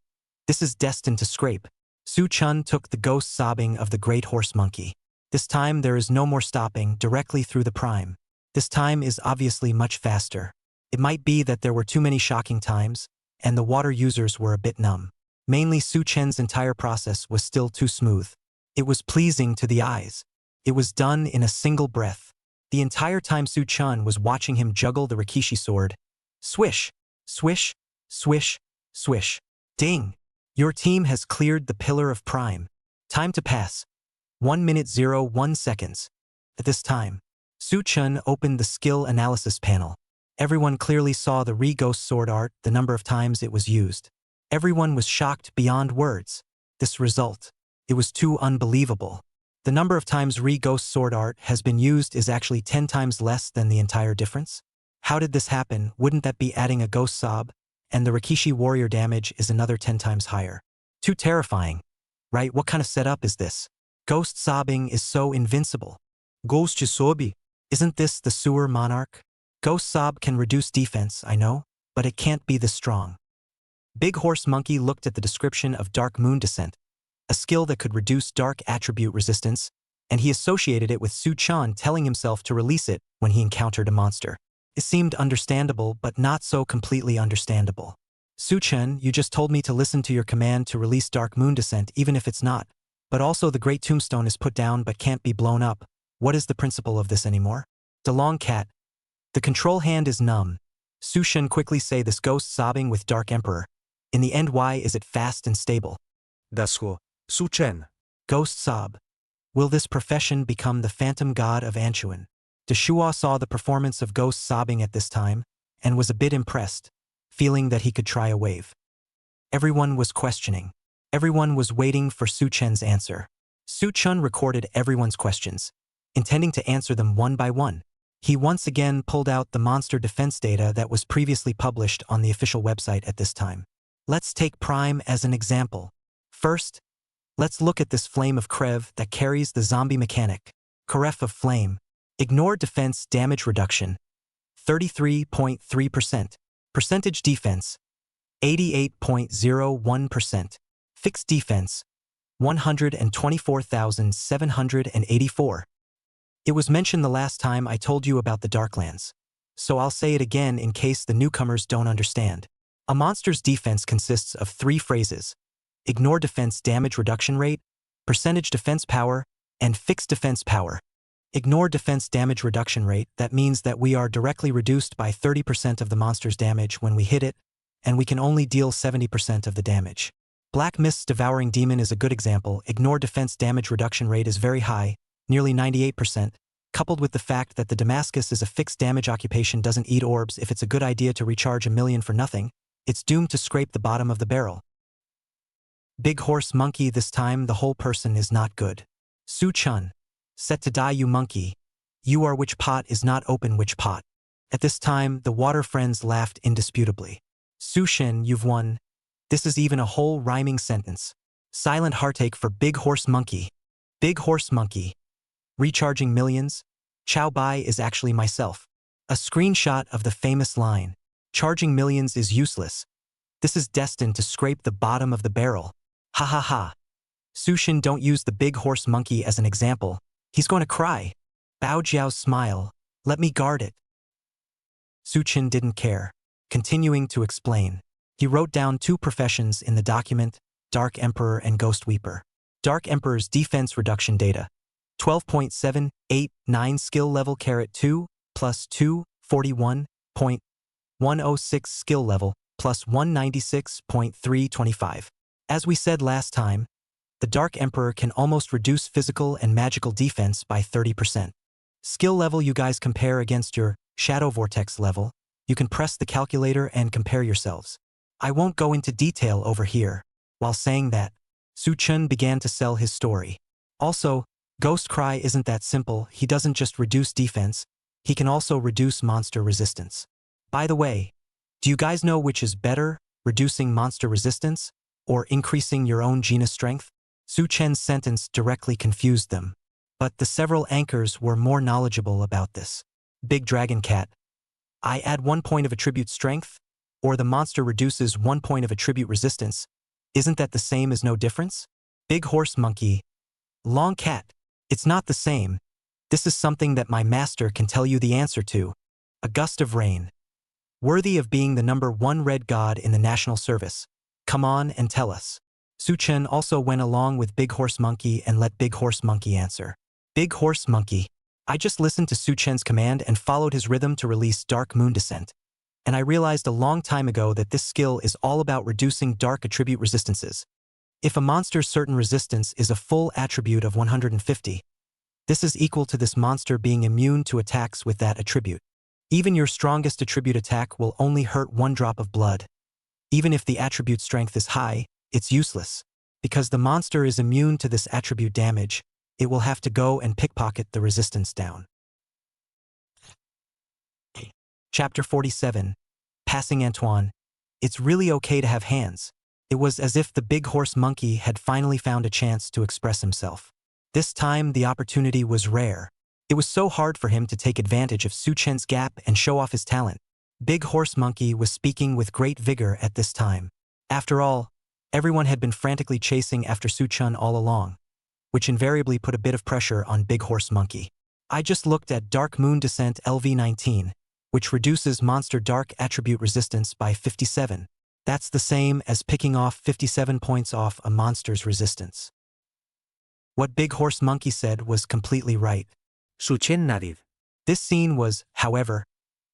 This is destined to scrape. Su Chun took the ghost sobbing of the great horse monkey. This time there is no more stopping directly through the prime. This time is obviously much faster. It might be that there were too many shocking times, and the water users were a bit numb. Mainly Su Chen's entire process was still too smooth. It was pleasing to the eyes. It was done in a single breath. The entire time Su Chun was watching him juggle the Rikishi sword. Swish, swish, swish, swish. Ding! Your team has cleared the pillar of prime. Time to pass. 1 minute 01 seconds. At this time, Su Chun opened the skill analysis panel. Everyone clearly saw the Re-Ghost sword art, the number of times it was used. Everyone was shocked beyond words. This result, it was too unbelievable. The number of times Re-Ghost sword art has been used is actually 10 times less than the entire difference. How did this happen? Wouldn't that be adding a ghost sob? And the Rikishi warrior damage is another 10 times higher. Too terrifying. Right? What kind of setup is this? Ghost sobbing is so invincible. Ghost sobi. Isn't this the sewer monarch? Ghost sob can reduce defense, I know, but it can't be this strong. Big Horse Monkey looked at the description of Dark Moon Descent, a skill that could reduce dark attribute resistance, and he associated it with Su Chun telling himself to release it when he encountered a monster. It seemed understandable, but not so completely understandable. Su Chun, you just told me to listen to your command to release Dark Moon Descent even if it's not. But also the Great Tombstone is put down but can't be blown up. What is the principle of this anymore? DeLong Cat. The control hand is numb. Su Chun quickly say this ghost sobbing with Dark Emperor. In the end, why is it fast and stable? Dasgo. Su Chen. Ghost sob. Will this profession become the phantom god of Anchuan? De Shua saw the performance of ghost sobbing at this time, and was a bit impressed, feeling that he could try a wave. Everyone was questioning. Everyone was waiting for Su Chen's answer. Su Chun recorded everyone's questions, intending to answer them one by one. He once again pulled out the monster defense data that was previously published on the official website at this time. Let's take Prime as an example. First, let's look at this Flame of Krev that carries the zombie mechanic. Karef of Flame. Ignore defense damage reduction. 33.3%. Percentage defense. 88.01%. Fixed defense. 124,784. It was mentioned the last time I told you about the Darklands, so I'll say it again in case the newcomers don't understand. A monster's defense consists of 3 phrases: ignore defense damage reduction rate, percentage defense power, and fixed defense power. Ignore defense damage reduction rate, that means that we are directly reduced by 30% of the monster's damage when we hit it, and we can only deal 70% of the damage. Black Mist's Devouring Demon is a good example. Ignore defense damage reduction rate is very high, nearly 98%, coupled with the fact that the Damascus is a fixed damage occupation doesn't eat orbs. If it's a good idea to recharge 1,000,000 for nothing, it's doomed to scrape the bottom of the barrel. Big Horse Monkey, this time the whole person is not good. Su Chun. Set to die, you monkey. You are which pot is not open which pot. At this time, the water friends laughed indisputably. Su Shen, you've won. This is even a whole rhyming sentence. Silent heartache for Big Horse Monkey. Big Horse Monkey. Recharging millions? Chow Bai is actually myself. A screenshot of the famous line. Charging millions is useless. This is destined to scrape the bottom of the barrel. Ha ha ha. Sushin, don't use the Big Horse Monkey as an example. He's going to cry. Bao Jiao's smile. Let me guard it. Suchin didn't care. Continuing to explain. He wrote down 2 professions in the document, Dark Emperor and Ghost Weeper. Dark Emperor's defense reduction data. 12.789 skill level +2 plus 2, 41.106 skill level plus 196.325. As we said last time, the Dark Emperor can almost reduce physical and magical defense by 30%. Skill level you guys compare against your shadow vortex level, you can press the calculator and compare yourselves. I won't go into detail over here. While saying that, Su-chun began to sell his story. Also, Ghost Cry isn't that simple. He doesn't just reduce defense, he can also reduce monster resistance. By the way, do you guys know which is better, reducing monster resistance or increasing your own Gina strength? Su-chen's sentence directly confused them. But the several anchors were more knowledgeable about this. Big Dragon Cat. I add 1 point of attribute strength, or the monster reduces 1 point of attribute resistance. Isn't that the same as no difference? Big Horse Monkey. Long Cat. It's not the same. This is something that my master can tell you the answer to. A gust of rain. Worthy of being the #1 red god in the national service. Come on and tell us. Su-chen also went along with Big Horse Monkey and let Big Horse Monkey answer. Big Horse Monkey. I just listened to Su-chen's command and followed his rhythm to release Dark Moon Descent. And I realized a long time ago that this skill is all about reducing dark attribute resistances. If a monster's certain resistance is a full attribute of 150, this is equal to this monster being immune to attacks with that attribute. Even your strongest attribute attack will only hurt 1 drop of blood. Even if the attribute strength is high, it's useless. Because the monster is immune to this attribute damage, it will have to go and pickpocket the resistance down. Chapter 47. Passing Antoine. It's really okay to have hands. It was as if the Big Horse Monkey had finally found a chance to express himself. This time, the opportunity was rare. It was so hard for him to take advantage of Su-chen's gap and show off his talent. Big Horse Monkey was speaking with great vigor at this time. After all, everyone had been frantically chasing after Su-chen all along, which invariably put a bit of pressure on Big Horse Monkey. I just looked at Dark Moon Descent LV19, which reduces monster dark attribute resistance by 57. That's the same as picking off 57 points off a monster's resistance. What Big Horse Monkey said was completely right. Su-chen nodded. This scene was, however,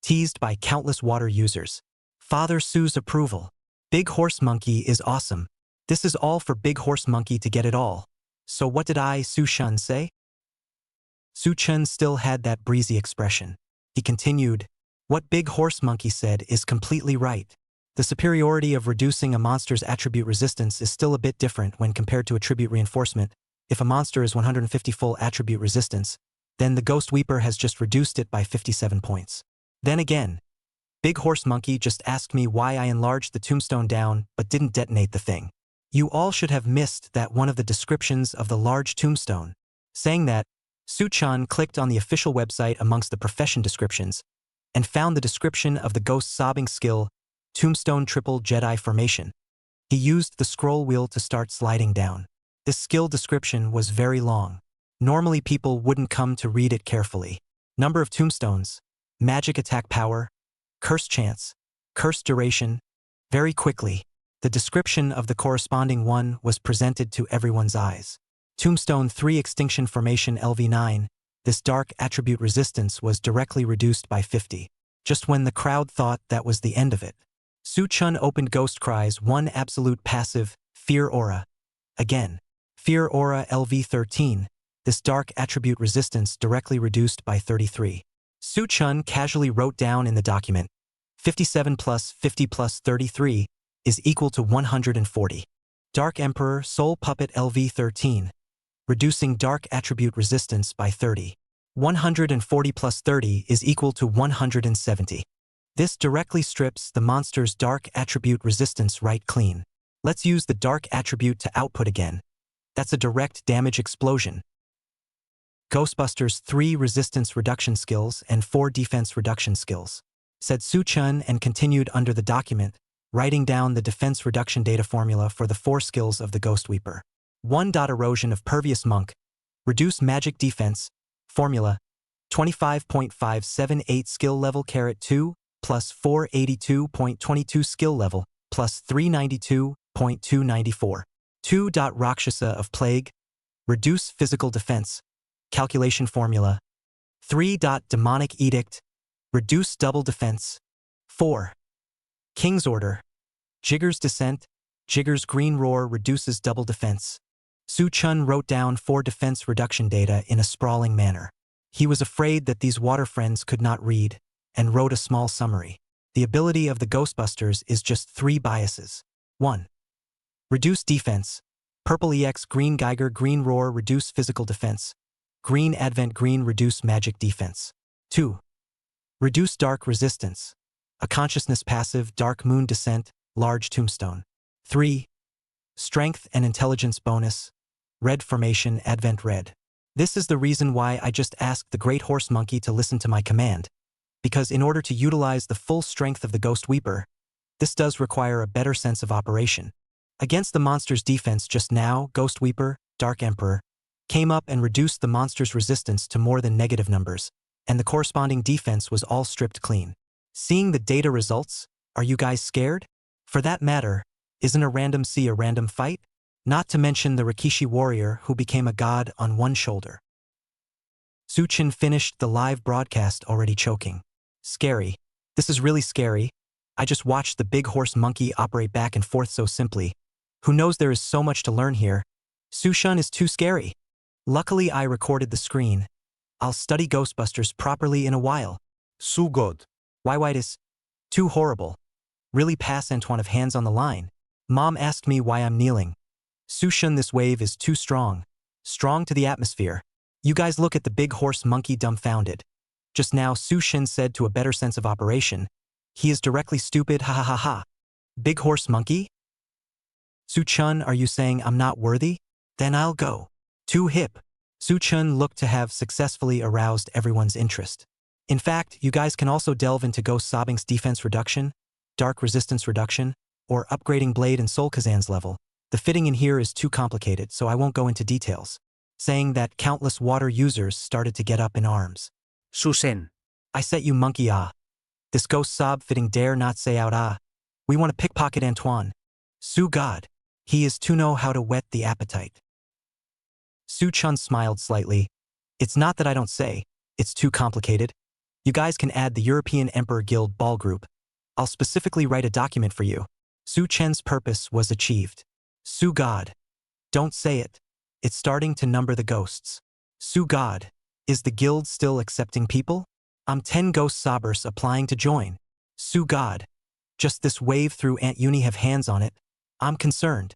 teased by countless water users. Father Su's approval. Big Horse Monkey is awesome. This is all for Big Horse Monkey to get it all. So what did Su-chen say? Su-chen still had that breezy expression. He continued, what Big Horse Monkey said is completely right. The superiority of reducing a monster's attribute resistance is still a bit different when compared to attribute reinforcement. If a monster is 150 full attribute resistance, then the Ghost Weeper has just reduced it by 57 points. Then again, Big Horse Monkey just asked me why I enlarged the tombstone down but didn't detonate the thing. You all should have missed that one of the descriptions of the large tombstone. Saying that, Su-chan clicked on the official website amongst the profession descriptions and found the description of the ghost sobbing skill, Tombstone Triple Jedi Formation. He used the scroll wheel to start sliding down. This skill description was very long. Normally people wouldn't come to read it carefully. Number of tombstones, magic attack power, curse chance, curse duration. Very quickly, the description of the corresponding one was presented to everyone's eyes. Tombstone 3 Extinction Formation LV9, this dark attribute resistance was directly reduced by 50. Just when the crowd thought that was the end of it, Su-chen opened Ghost Cry's 1 absolute passive, Fear Aura. Again, Fear Aura LV13, this dark attribute resistance directly reduced by 33. Su-chen casually wrote down in the document, 57 plus 50 plus 33 is equal to 140. Dark Emperor Soul Puppet LV13, reducing dark attribute resistance by 30. 140 plus 30 is equal to 170. This directly strips the monster's dark attribute resistance right clean. Let's use the dark attribute to output again. That's a direct damage explosion. Ghostbusters 3 resistance reduction skills and 4 defense reduction skills, said Su-chen and continued under the document, writing down the defense reduction data formula for the 4 skills of the Ghost Weeper. 1. Erosion of Pervious Monk, reduce magic defense, formula, 25.578 skill level caret 2, plus 482.22 skill level, plus 392.294. 2. Rakshasa of Plague, reduce physical defense, calculation formula, 3. Demonic Edict, reduce double defense, 4. King's Order, Jigger's Descent, Jigger's Green Roar reduces double defense. Su-chen wrote down 4 defense reduction data in a sprawling manner. He was afraid that these water friends could not read. and wrote a small summary. The ability of the Ghostbusters is just 3 biases. 1. Reduce defense. Purple EX green Geiger green roar reduce physical defense. Green Advent green reduce magic defense. 2. Reduce dark resistance. A consciousness passive dark moon descent, large tombstone. 3. Strength and intelligence bonus. Red formation Advent red. This is the reason why I just asked the Great Horse Monkey to listen to my command, because in order to utilize the full strength of the Ghost Weeper, this does require a better sense of operation. Against the monster's defense just now, Ghost Weeper, Dark Emperor, came up and reduced the monster's resistance to more than negative numbers, and the corresponding defense was all stripped clean. Seeing the data results, are you guys scared? For that matter, isn't a random C a random fight? Not to mention the Rikishi warrior who became a god on one shoulder. Suchin finished the live broadcast already choking. Scary. This is really scary. I just watched the big horse monkey operate back and forth so simply. Who knows, there is so much to learn here. Sushun is too scary. Luckily I recorded the screen. I'll study Ghostbusters properly in a while. So good. Why white is too horrible. Really pass Antoine of hands on the line. Mom asked me why I'm kneeling. Sushun, this wave is too strong. Strong to the atmosphere. You guys look at the big horse monkey dumbfounded. Just now Sushun said to a better sense of operation. He is directly stupid, ha ha ha ha. Big horse monkey? Suchun, are you saying I'm not worthy? Then I'll go. Too hip. Suchun looked to have successfully aroused everyone's interest. In fact, you guys can also delve into Ghost Sobbing's defense reduction, dark resistance reduction, or upgrading Blade and Soul Kazan's level. The fitting in here is too complicated, so I won't go into details. Saying that, countless water users started to get up in arms. Susen. I set you monkey ah. This Ghost Sob fitting dare not say out ah. We want to pickpocket Antoine. Su God. He is to know how to whet the appetite. Su Chun smiled slightly. It's not that I don't say, it's too complicated. You guys can add the European Emperor Guild Ball Group. I'll specifically write a document for you. Su Chen's purpose was achieved. Su God. Don't say it. It's starting to number the ghosts. Su God. Is the guild still accepting people? I'm 10 ghost sobbers applying to join. Su God. Just this wave through Aunt Uni have hands on it. I'm concerned.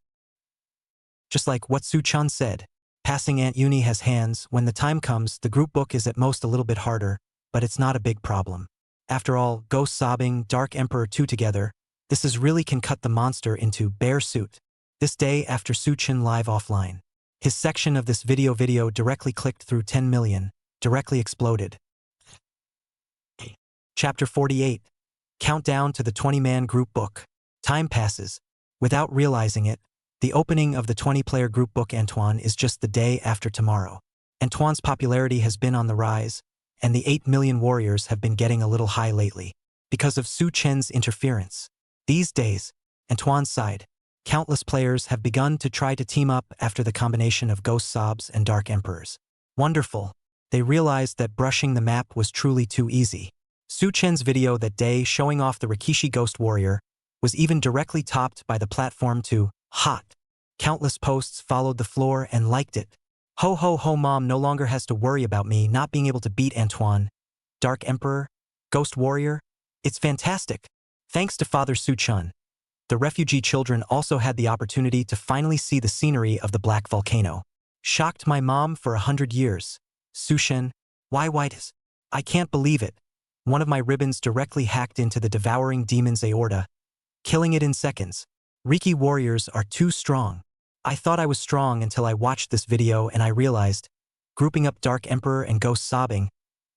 Just like what Su Chun said, passing Aunt Uni has hands. When the time comes, the group book is at most a little bit harder, but it's not a big problem. After all, Ghost Sobbing, Dark Emperor 2 together, this is really can cut the monster into bare suit. This day after Suchin live offline. His section of this video directly clicked through 10 million, directly exploded. Chapter 48. Countdown to the 20-man group book. Time passes. Without realizing it, the opening of the 20-player group book Antoine is just the day after tomorrow. Antoine's popularity has been on the rise, and the 8 million warriors have been getting a little high lately, because of Su Chen's interference. These days, Antoine's side, countless players have begun to try to team up after the combination of Ghost Sobs and Dark Emperors. Wonderful. They realized that brushing the map was truly too easy. Su Chen's video that day showing off the Rikishi Ghost Warrior was even directly topped by the platform to hot. Countless posts followed the floor and liked it. Ho ho ho, mom no longer has to worry about me not being able to beat Antoine. Dark Emperor, Ghost Warrior, it's fantastic. Thanks to Father Su Chun. The refugee children also had the opportunity to finally see the scenery of the Black Volcano. Shocked my mom for 100 years. Sushen, why white? I can't believe it. One of my ribbons directly hacked into the devouring demon's aorta, killing it in seconds. Riki warriors are too strong. I thought I was strong until I watched this video and I realized, grouping up Dark Emperor and Ghost Sobbing,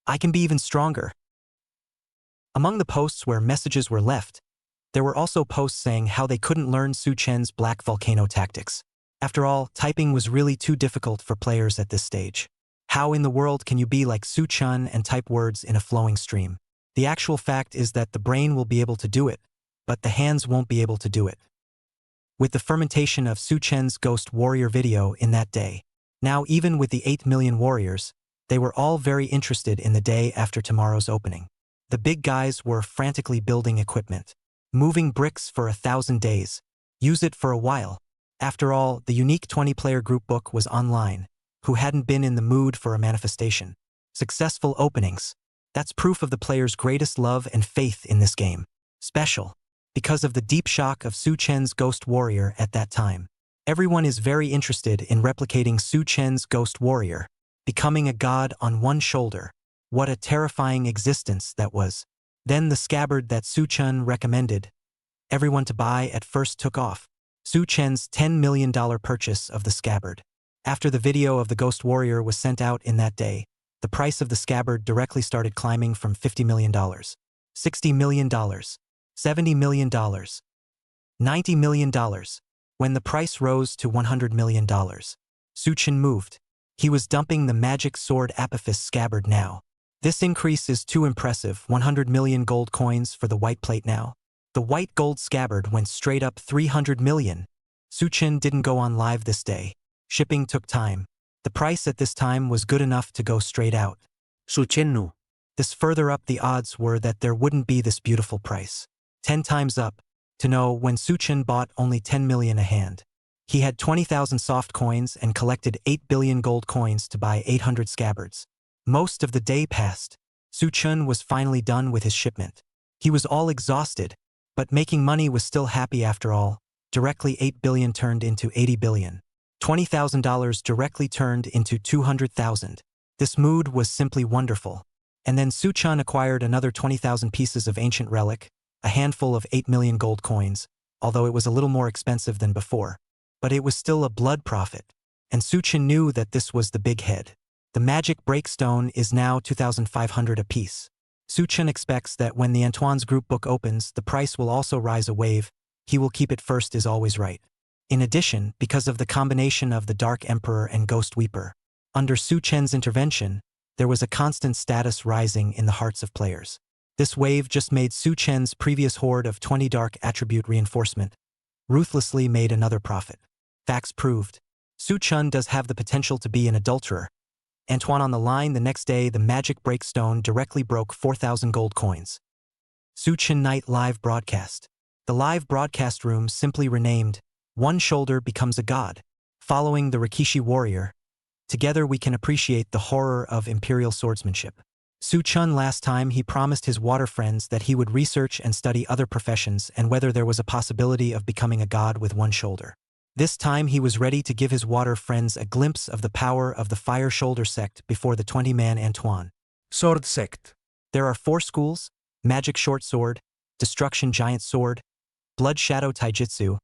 I can be even stronger. Among the posts where messages were left, there were also posts saying how they couldn't learn Su Chen's Black Volcano tactics. After all, typing was really too difficult for players at this stage. How in the world can you be like Su Chun and type words in a flowing stream? The actual fact is that the brain will be able to do it, but the hands won't be able to do it. With the fermentation of Su Chen's Ghost Warrior video in that day, now even with the 8 million warriors, they were all very interested in the day after tomorrow's opening. The big guys were frantically building equipment. Moving bricks for 1,000 days. Use it for a while. After all, the unique 20-player group book was online, who hadn't been in the mood for a manifestation. Successful openings. That's proof of the player's greatest love and faith in this game. Special. Because of the deep shock of Su Chen's Ghost Warrior at that time. Everyone is very interested in replicating Su Chen's Ghost Warrior, becoming a god on one shoulder. What a terrifying existence that was. Then the scabbard that Su Chen recommended everyone to buy at first took off. Su Chen's $10 million purchase of the scabbard. After the video of the Ghost Warrior was sent out in that day, the price of the scabbard directly started climbing from $50 million, $60 million, $70 million, $90 million. When the price rose to $100 million, Su Chen moved. He was dumping the magic sword Apophis scabbard now. This increase is too impressive, 100 million gold coins for the white plate now. The white gold scabbard went straight up 300 million. Su Chen didn't go on live this day. Shipping took time. The price at this time was good enough to go straight out. Su Chen knew. This further up the odds were that there wouldn't be this beautiful price. 10 times up, to know when Su Chen bought only 10 million a hand. He had 20,000 soft coins and collected 8 billion gold coins to buy 800 scabbards. Most of the day passed. Su Chen was finally done with his shipment. He was all exhausted, but making money was still happy after all. Directly 8 billion turned into 80 billion. $20,000 directly turned into 200,000. This mood was simply wonderful. And then Su Chen acquired another 20,000 pieces of ancient relic, a handful of 8 million gold coins, although it was a little more expensive than before. But it was still a blood profit. And Su Chen knew that this was the big head. The magic breakstone is now 2,500 apiece. Su Chen expects that when the Antoine's group book opens, the price will also rise a wave. He will keep it first is always right. In addition, because of the combination of the Dark Emperor and Ghost Weeper, under Su Chen's intervention, there was a constant status rising in the hearts of players. This wave just made Su Chen's previous hoard of 20 dark attribute reinforcement ruthlessly made another profit. Facts proved. Su Chen does have the potential to be an adulterer. Antoine on the line the next day, the magic breakstone directly broke 4,000 gold coins. Su Chen Night Live Broadcast. The live broadcast room simply renamed, One Shoulder Becomes a God. Following the Rikishi Warrior, together we can appreciate the horror of imperial swordsmanship. Su Chen last time he promised his water friends that he would research and study other professions and whether there was a possibility of becoming a god with one shoulder. This time he was ready to give his water friends a glimpse of the power of the Fire Shoulder sect before the 20-man Antoine. Sword sect. There are 4 schools: Magic Short Sword, Destruction Giant Sword, Blood Shadow Taijutsu,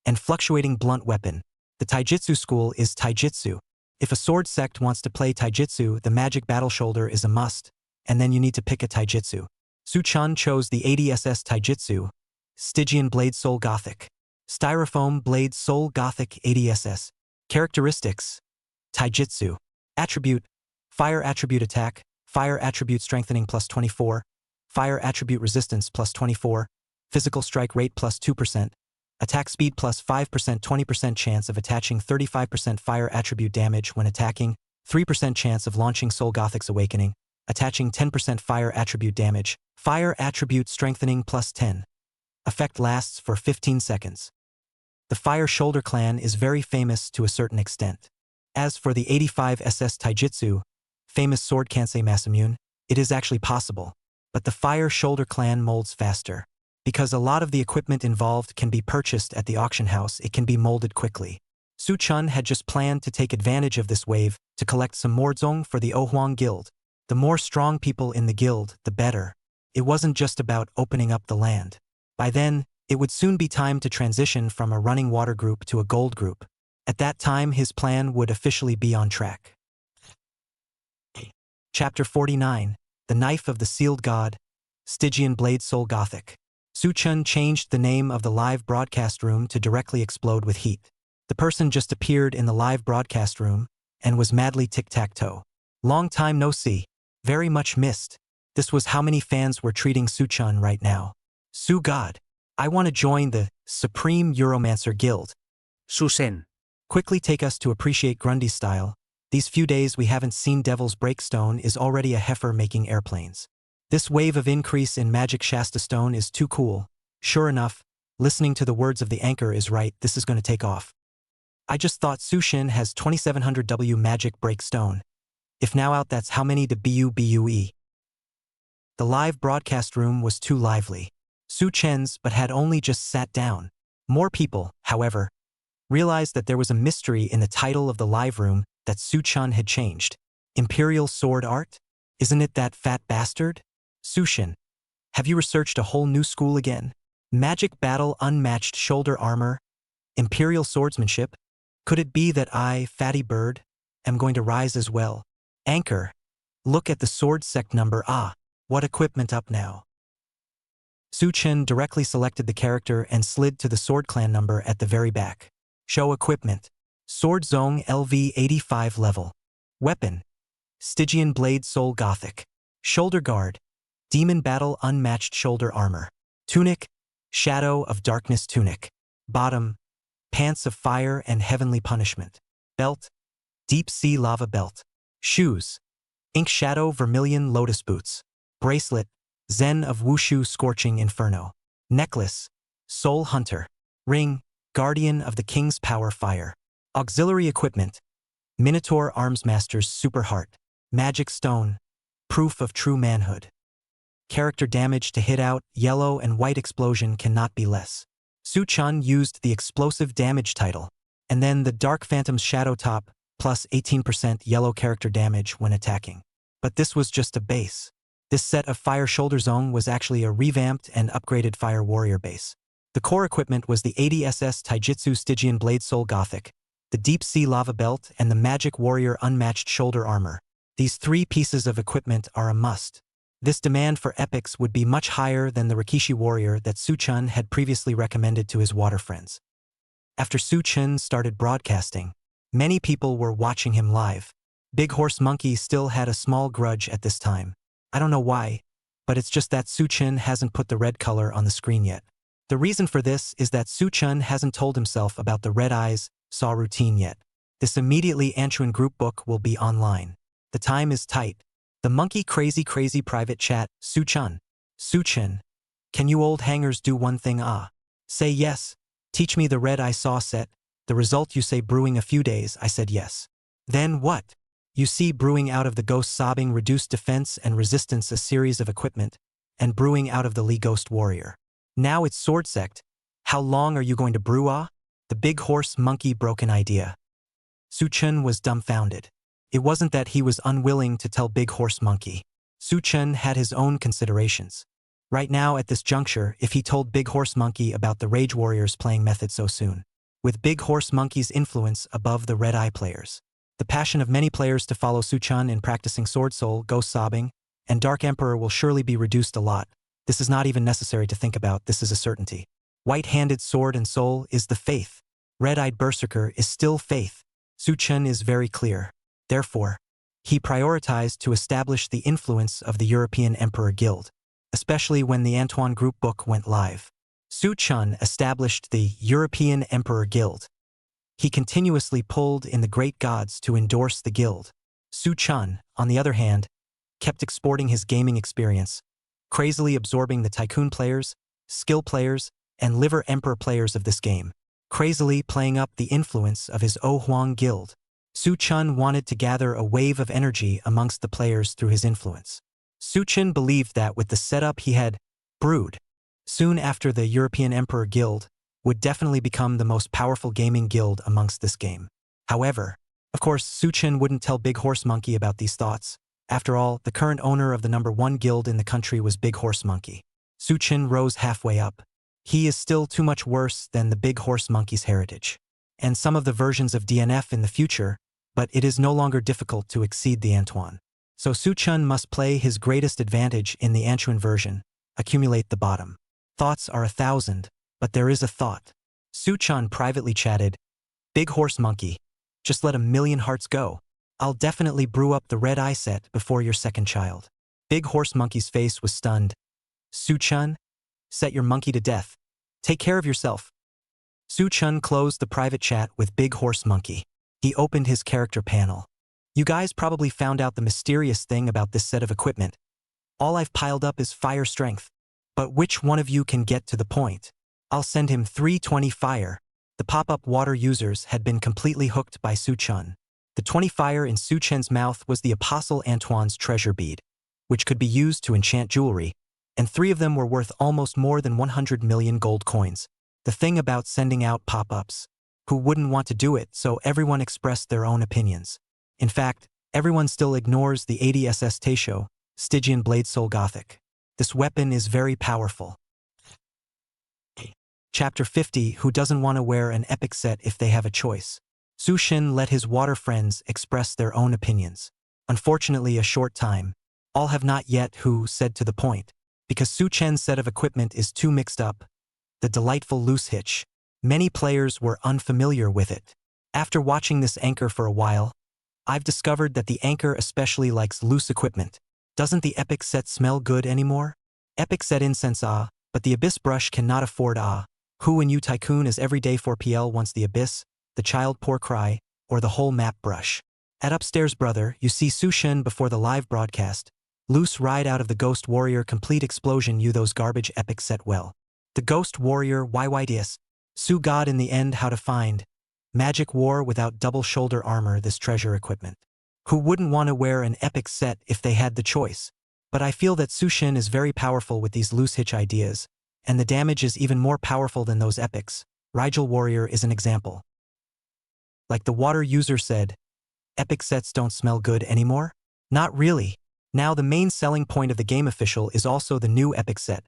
and Fluctuating Blunt Weapon. The Taijutsu school is Taijutsu. If a sword sect wants to play Taijutsu, the Magic Battle Shoulder is a must, and then you need to pick a Taijutsu. Su Chen chose the 80SS Taijutsu, Stygian Blade Soul Gothic. Styrofoam Blade Soul Gothic 80SS. Characteristics: Taijutsu. Attribute: Fire Attribute Attack, Fire Attribute Strengthening plus 24, Fire Attribute Resistance plus 24, Physical Strike Rate plus 2%, Attack Speed plus 5%, 20% chance of attaching 35% Fire Attribute damage when attacking, 3% chance of launching Soul Gothic's Awakening, attaching 10% Fire Attribute damage, Fire Attribute Strengthening plus 10. Effect lasts for 15 seconds. The Fire Shoulder clan is very famous to a certain extent. As for the 85 SS Taijutsu, famous sword Kansei Masamune, it is actually possible. But the Fire Shoulder clan molds faster. Because a lot of the equipment involved can be purchased at the auction house, it can be molded quickly. Su Chen had just planned to take advantage of this wave to collect some Mordzong for the Ohuang Guild. The more strong people in the guild, the better. It wasn't just about opening up the land. By then, it would soon be time to transition from a running water group to a gold group. At that time, his plan would officially be on track. Chapter 49, The Knife of the Sealed God, Stygian Blade Soul Gothic. Su Chen changed the name of the live broadcast room to directly explode with heat. The person just appeared in the live broadcast room and was madly tic-tac-toe. Long time no see. Very much missed. This was how many fans were treating Su Chen right now. Su God. I want to join the Supreme Euromancer Guild. Su Sen. Quickly take us to appreciate Grundy's style. These few days we haven't seen Devil's Breakstone is already a heifer making airplanes. This wave of increase in Magic Shasta Stone is too cool. Sure enough, listening to the words of the anchor is right, this is going to take off. I just thought Su Shin has 2700W Magic Breakstone. If now out, that's how many to BUBUE. The live broadcast room was too lively. Su Chen's but had only just sat down. More people, however, realized that there was a mystery in the title of the live room that Su Chen had changed. Imperial Sword Art? Isn't it that fat bastard? Su Chen, have you researched a whole new school again? Magic battle, unmatched shoulder armor, imperial swordsmanship? Could it be that I, fatty bird, am going to rise as well? Anchor, look at the sword sect number. Ah, what equipment up now? Su Chen directly selected the character and slid to the sword clan number at the very back. Show equipment. Sword Zong LV 85 level. Weapon. Stygian Blade Soul Gothic. Shoulder guard. Demon Battle unmatched shoulder armor. Tunic. Shadow of Darkness tunic. Bottom. Pants of Fire and Heavenly Punishment. Belt. Deep Sea Lava belt. Shoes. Ink Shadow Vermilion Lotus boots. Bracelet. Zen of Wushu Scorching Inferno. Necklace. Soul Hunter. Ring. Guardian of the King's Power Fire. Auxiliary equipment. Minotaur Armsmaster's Super Heart. Magic Stone. Proof of true manhood. Character damage to hit out, yellow and white explosion cannot be less. Su Chen used the explosive damage title, and then the Dark Phantom's Shadow Top, plus 18% yellow character damage when attacking. But this was just a base. This set of Fire Shoulder Zone was actually a revamped and upgraded Fire Warrior base. The core equipment was the 80SS Taijutsu Stygian Blade Soul Gothic, the Deep Sea Lava Belt, and the Magic Warrior Unmatched Shoulder Armor. These three pieces of equipment are a must. This demand for epics would be much higher than the Rikishi Warrior that Su Chen had previously recommended to his water friends. After Su Chen started broadcasting, many people were watching him live. Big Horse Monkey still had a small grudge at this time. I don't know why, but it's just that Su Chen hasn't put the red color on the screen yet. The reason for this is that Su Chen hasn't told himself about the Red Eyes Saw routine yet. This immediately Anchuan group book will be online. The time is tight. The monkey crazy private chat. Su Chen. Su Chen. Can you old hangers do one thing? Say yes. Teach me the Red Eye Saw set. The result you say brewing a few days. I said yes. Then what? You see brewing out of the ghost sobbing reduced defense and resistance a series of equipment, and brewing out of the Lee Ghost Warrior. Now it's Sword Sect. How long are you going to brew? The Big Horse Monkey broken idea. Su Chen was dumbfounded. It wasn't that he was unwilling to tell Big Horse Monkey. Su Chen had his own considerations. Right now at this juncture, if he told Big Horse Monkey about the Rage Warriors playing method so soon, with Big Horse Monkey's influence above the Red Eye players, the passion of many players to follow Su Chen in practicing Sword Soul, Ghost Sobbing, and Dark Emperor will surely be reduced a lot. This is not even necessary to think about, this is a certainty. White-handed Sword and Soul is the faith. Red-eyed Berserker is still faith. Su Chen is very clear. Therefore, he prioritized to establish the influence of the European Emperor Guild, especially when the Antoine Group book went live. Su Chen established the European Emperor Guild. He continuously pulled in the great gods to endorse the guild. Su Chen, on the other hand, kept exporting his gaming experience, crazily absorbing the tycoon players, skill players, and liver emperor players of this game, crazily playing up the influence of his O Huang Guild. Su Chen wanted to gather a wave of energy amongst the players through his influence. Su Chen believed that with the setup he had brewed, soon after the European Emperor Guild would definitely become the most powerful gaming guild amongst this game. However, of course, Su Chen wouldn't tell Big Horse Monkey about these thoughts. After all, the current owner of the #1 guild in the country was Big Horse Monkey. Su Chen rose halfway up. He is still too much worse than the Big Horse Monkey's heritage, and some of the versions of DNF in the future, but it is no longer difficult to exceed the Antoine. So Su Chen must play his greatest advantage in the Anchuan version, accumulate the bottom. Thoughts are 1,000, but there is a thought. Su Chen privately chatted, Big Horse Monkey, just let 1,000,000 hearts go. I'll definitely brew up the Red Eye set before your second child. Big Horse Monkey's face was stunned. Su Chen, set your monkey to death. Take care of yourself. Su Chen closed the private chat with Big Horse Monkey. He opened his character panel. You guys probably found out the mysterious thing about this set of equipment. All I've piled up is fire strength. But which one of you can get to the point? I'll send him 320 fire. The pop-up water users had been completely hooked by Su Chen. The 20 fire in Su Chen's mouth was the Apostle Antoine's treasure bead. which could be used to enchant jewelry, and 3 of them were worth almost more than 100 million gold coins. The thing about sending out pop-ups. Who wouldn't want to do it, so everyone expressed their own opinions. In fact, everyone still ignores the 80 SS Teisho, Stygian Blade Soul Gothic. This weapon is very powerful. Chapter 50. Who doesn't want to wear an epic set if they have a choice? Su Shen let his water friends express their own opinions. Unfortunately, a short time. All have not yet who said to the point. Because Su Chen's set of equipment is too mixed up. The delightful loose hitch. Many players were unfamiliar with it. After watching this anchor for a while, I've discovered that the anchor especially likes loose equipment. Doesn't the epic set smell good anymore? Epic set incense but the abyss brush cannot afford Who in you tycoon is everyday 4PL wants the abyss, the child poor cry, or the whole map brush. At upstairs brother, you see Su Shen before the live broadcast. Loose ride out of the Ghost Warrior complete explosion you those garbage epic set well. The Ghost Warrior YYDS. Su God in the end how to find. Magic war without double shoulder armor this treasure equipment. Who wouldn't want to wear an epic set if they had the choice? But I feel that Su Shen is very powerful with these loose hitch ideas, and the damage is even more powerful than those epics. Rigel Warrior is an example. Like the water user said, epic sets don't smell good anymore? Not really. Now the main selling point of the game official is also the new epic set.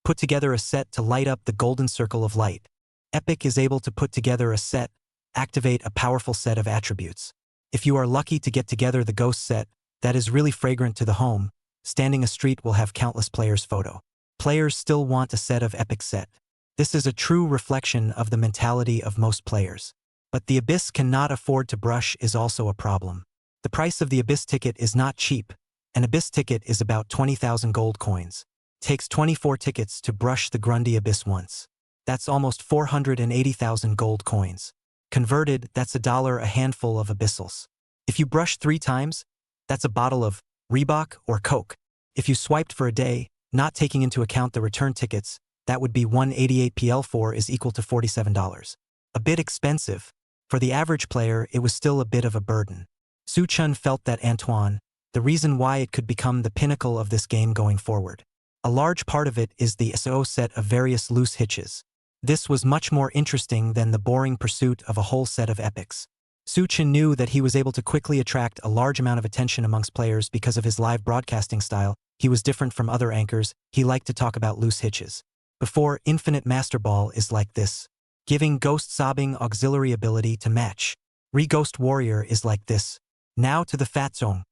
Put together a set to light up the golden circle of light. Epic is able to put together a set, activate a powerful set of attributes. If you are lucky to get together the ghost set, that is really fragrant to the home, standing a street will have countless players' photo. Players still want a set of epic set. This is a true reflection of the mentality of most players. But the abyss cannot afford to brush is also a problem. The price of the abyss ticket is not cheap. An abyss ticket is about 20,000 gold coins. Takes 24 tickets to brush the Grundy abyss once. That's almost 480,000 gold coins. Converted, that's $1 a handful of abyssals. If you brush 3 times, that's a bottle of Reebok or Coke. If you swiped for a day, not taking into account the return tickets, that would be 188 PL4 is equal to $47. A bit expensive. For the average player, it was still a bit of a burden. Su Chun felt that Anton, the reason why it could become the pinnacle of this game going forward. A large part of it is the SO set of various loose hitches. This was much more interesting than the boring pursuit of a whole set of epics. Su Chen knew that he was able to quickly attract a large amount of attention amongst players because of his live broadcasting style. He was different from other anchors, he liked to talk about loose hitches. Before, Infinite Master Ball is like this. Giving Ghost Sobbing auxiliary ability to match. Re-Ghost Warrior is like this. Now to the Fat Zone.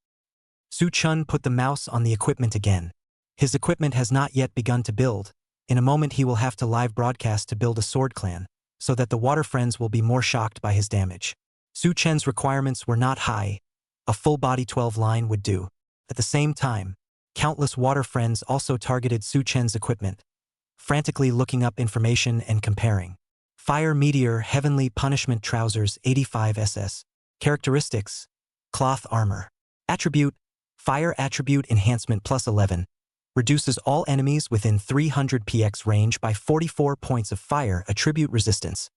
Su Chun put the mouse on the equipment again. His equipment has not yet begun to build. In a moment he will have to live broadcast to build a sword clan, so that the water friends will be more shocked by his damage. Su Chen's requirements were not high. A full body 12 line would do. At the same time, countless water friends also targeted Su Chen's equipment, frantically looking up information and comparing. Fire Meteor Heavenly Punishment Trousers 85 SS. Characteristics: Cloth Armor. Attribute: Fire Attribute Enhancement plus 11. Reduces all enemies within 300 px range by 44 points of fire attribute resistance.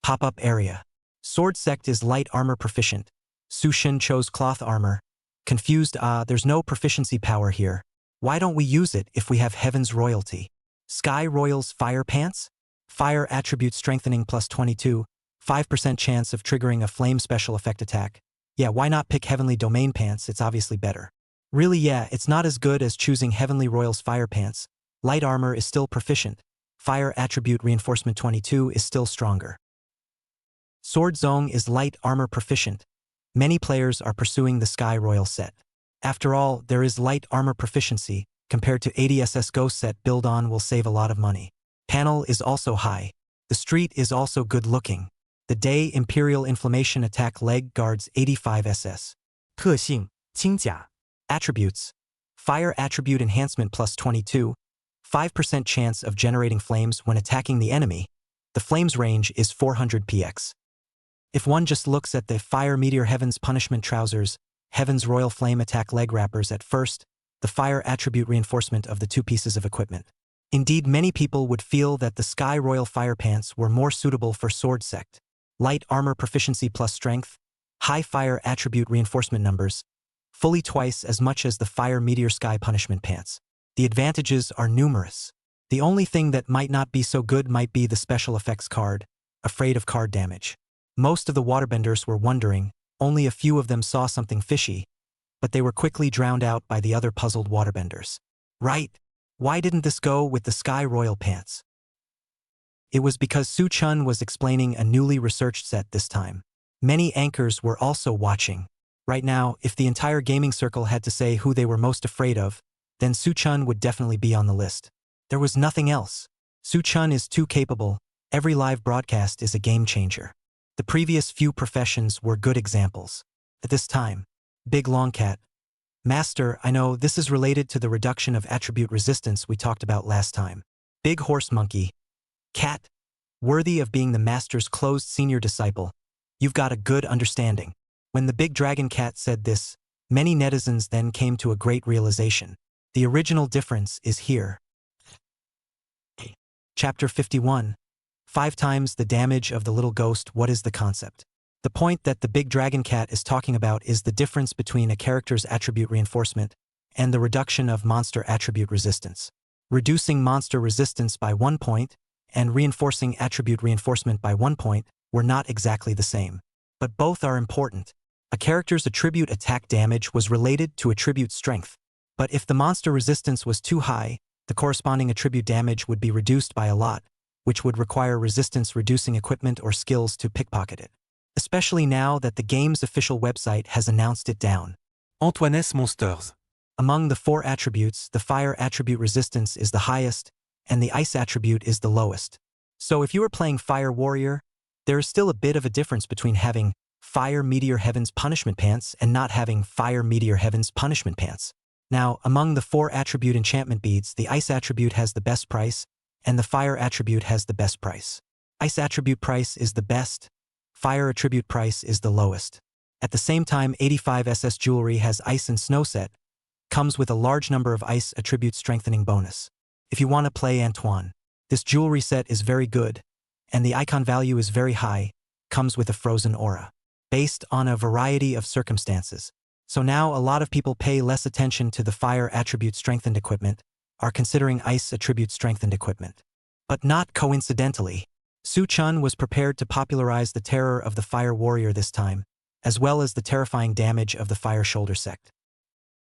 Pop-up area. Sword Sect is light armor proficient. Su Shen chose cloth armor. Confused, there's no proficiency power here. Why don't we use it if we have Heaven's Royalty? Sky Royals Fire Pants? Fire Attribute Strengthening plus 22, 5% chance of triggering a flame special effect attack. Yeah, why not pick Heavenly Domain Pants, it's obviously better. Really yeah, it's not as good as choosing Heavenly Royals Fire Pants. Light armor is still proficient. Fire Attribute Reinforcement 22 is still stronger. Sword Zong is light armor proficient. Many players are pursuing the Sky Royal set. After all, there is light armor proficiency, compared to 80 SS Ghost set build on will save a lot of money. Panel is also high. The street is also good looking. The Day Imperial Inflammation Attack Leg guards 85 SS. 特性轻甲 Attributes: Fire Attribute Enhancement plus 22, 5% chance of generating flames when attacking the enemy. The flames range is 400 px. If one just looks at the Fire Meteor Heaven's Punishment Trousers, Heaven's Royal Flame Attack Leg Wrappers at first, the Fire Attribute reinforcement of the 2 pieces of equipment. Indeed, many people would feel that the Sky Royal Fire Pants were more suitable for Sword Sect. Light Armor Proficiency plus Strength, High Fire Attribute Reinforcement numbers, fully twice as much as the Fire Meteor Sky punishment pants. The advantages are numerous. The only thing that might not be so good might be the special effects card, afraid of card damage. Most of the waterbenders were wondering, only a few of them saw something fishy, but they were quickly drowned out by the other puzzled waterbenders. Right, why didn't this go with the Sky Royal pants? It was because Su-chun was explaining a newly researched set this time. Many anchors were also watching. Right now, if the entire gaming circle had to say who they were most afraid of, then Su-chun would definitely be on the list. There was nothing else. Su-chun is too capable. Every live broadcast is a game changer. The previous few professions were good examples. At this time, Big Long Cat. Master, I know this is related to the reduction of attribute resistance we talked about last time. Big Horse Monkey. Cat. Worthy of being the master's closed senior disciple. You've got a good understanding. When the Big Dragon Cat said this, many netizens then came to a great realization. The original difference is here. Chapter 51. 5 times the damage of the little ghost. What is the concept? The point that the Big Dragon Cat is talking about is the difference between a character's attribute reinforcement and the reduction of monster attribute resistance. Reducing monster resistance by 1 point and reinforcing attribute reinforcement by 1 point were not exactly the same. But both are important. A character's attribute attack damage was related to attribute strength. But if the monster resistance was too high, the corresponding attribute damage would be reduced by a lot, which would require resistance-reducing equipment or skills to pickpocket it. Especially now that the game's official website has announced it down. Antoinesse Monsters. Among the 4 attributes, the fire attribute resistance is the highest, and the ice attribute is the lowest. So if you are playing Fire Warrior, there is still a bit of a difference between having Fire Meteor Heaven's Punishment Pants and not having Fire Meteor Heaven's Punishment Pants. Now, among the 4 attribute enchantment beads, the ice attribute has the best price, and the fire attribute has the best price. Ice attribute price is the best, fire attribute price is the lowest. At the same time, 85 SS jewelry has ice and snow set, comes with a large number of ice attribute strengthening bonus. If you want to play Antoine, this jewelry set is very good, and the icon value is very high, comes with a frozen aura. Based on a variety of circumstances. So now a lot of people pay less attention to the fire attribute strengthened equipment, are considering ice attribute strengthened equipment. But not coincidentally, Su-chun was prepared to popularize the terror of the Fire Warrior this time, as well as the terrifying damage of the Fire Shoulder Sect.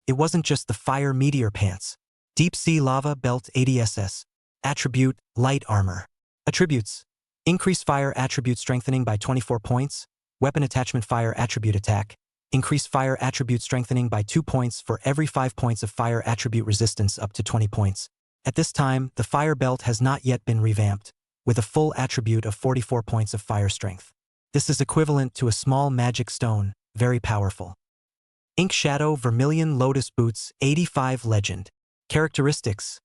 It wasn't just the Fire Meteor Pants. Deep Sea Lava Belt 80SS. Attribute, Light Armor. Attributes. Increase Fire Attribute Strengthening by 24 points. Weapon Attachment Fire Attribute Attack. Increase Fire Attribute Strengthening by 2 points for every 5 points of Fire Attribute Resistance up to 20 points. At this time, the Fire Belt has not yet been revamped, with a full attribute of 44 points of Fire Strength. This is equivalent to a small magic stone, very powerful. Ink Shadow Vermilion Lotus Boots 85 Legend. Characteristics.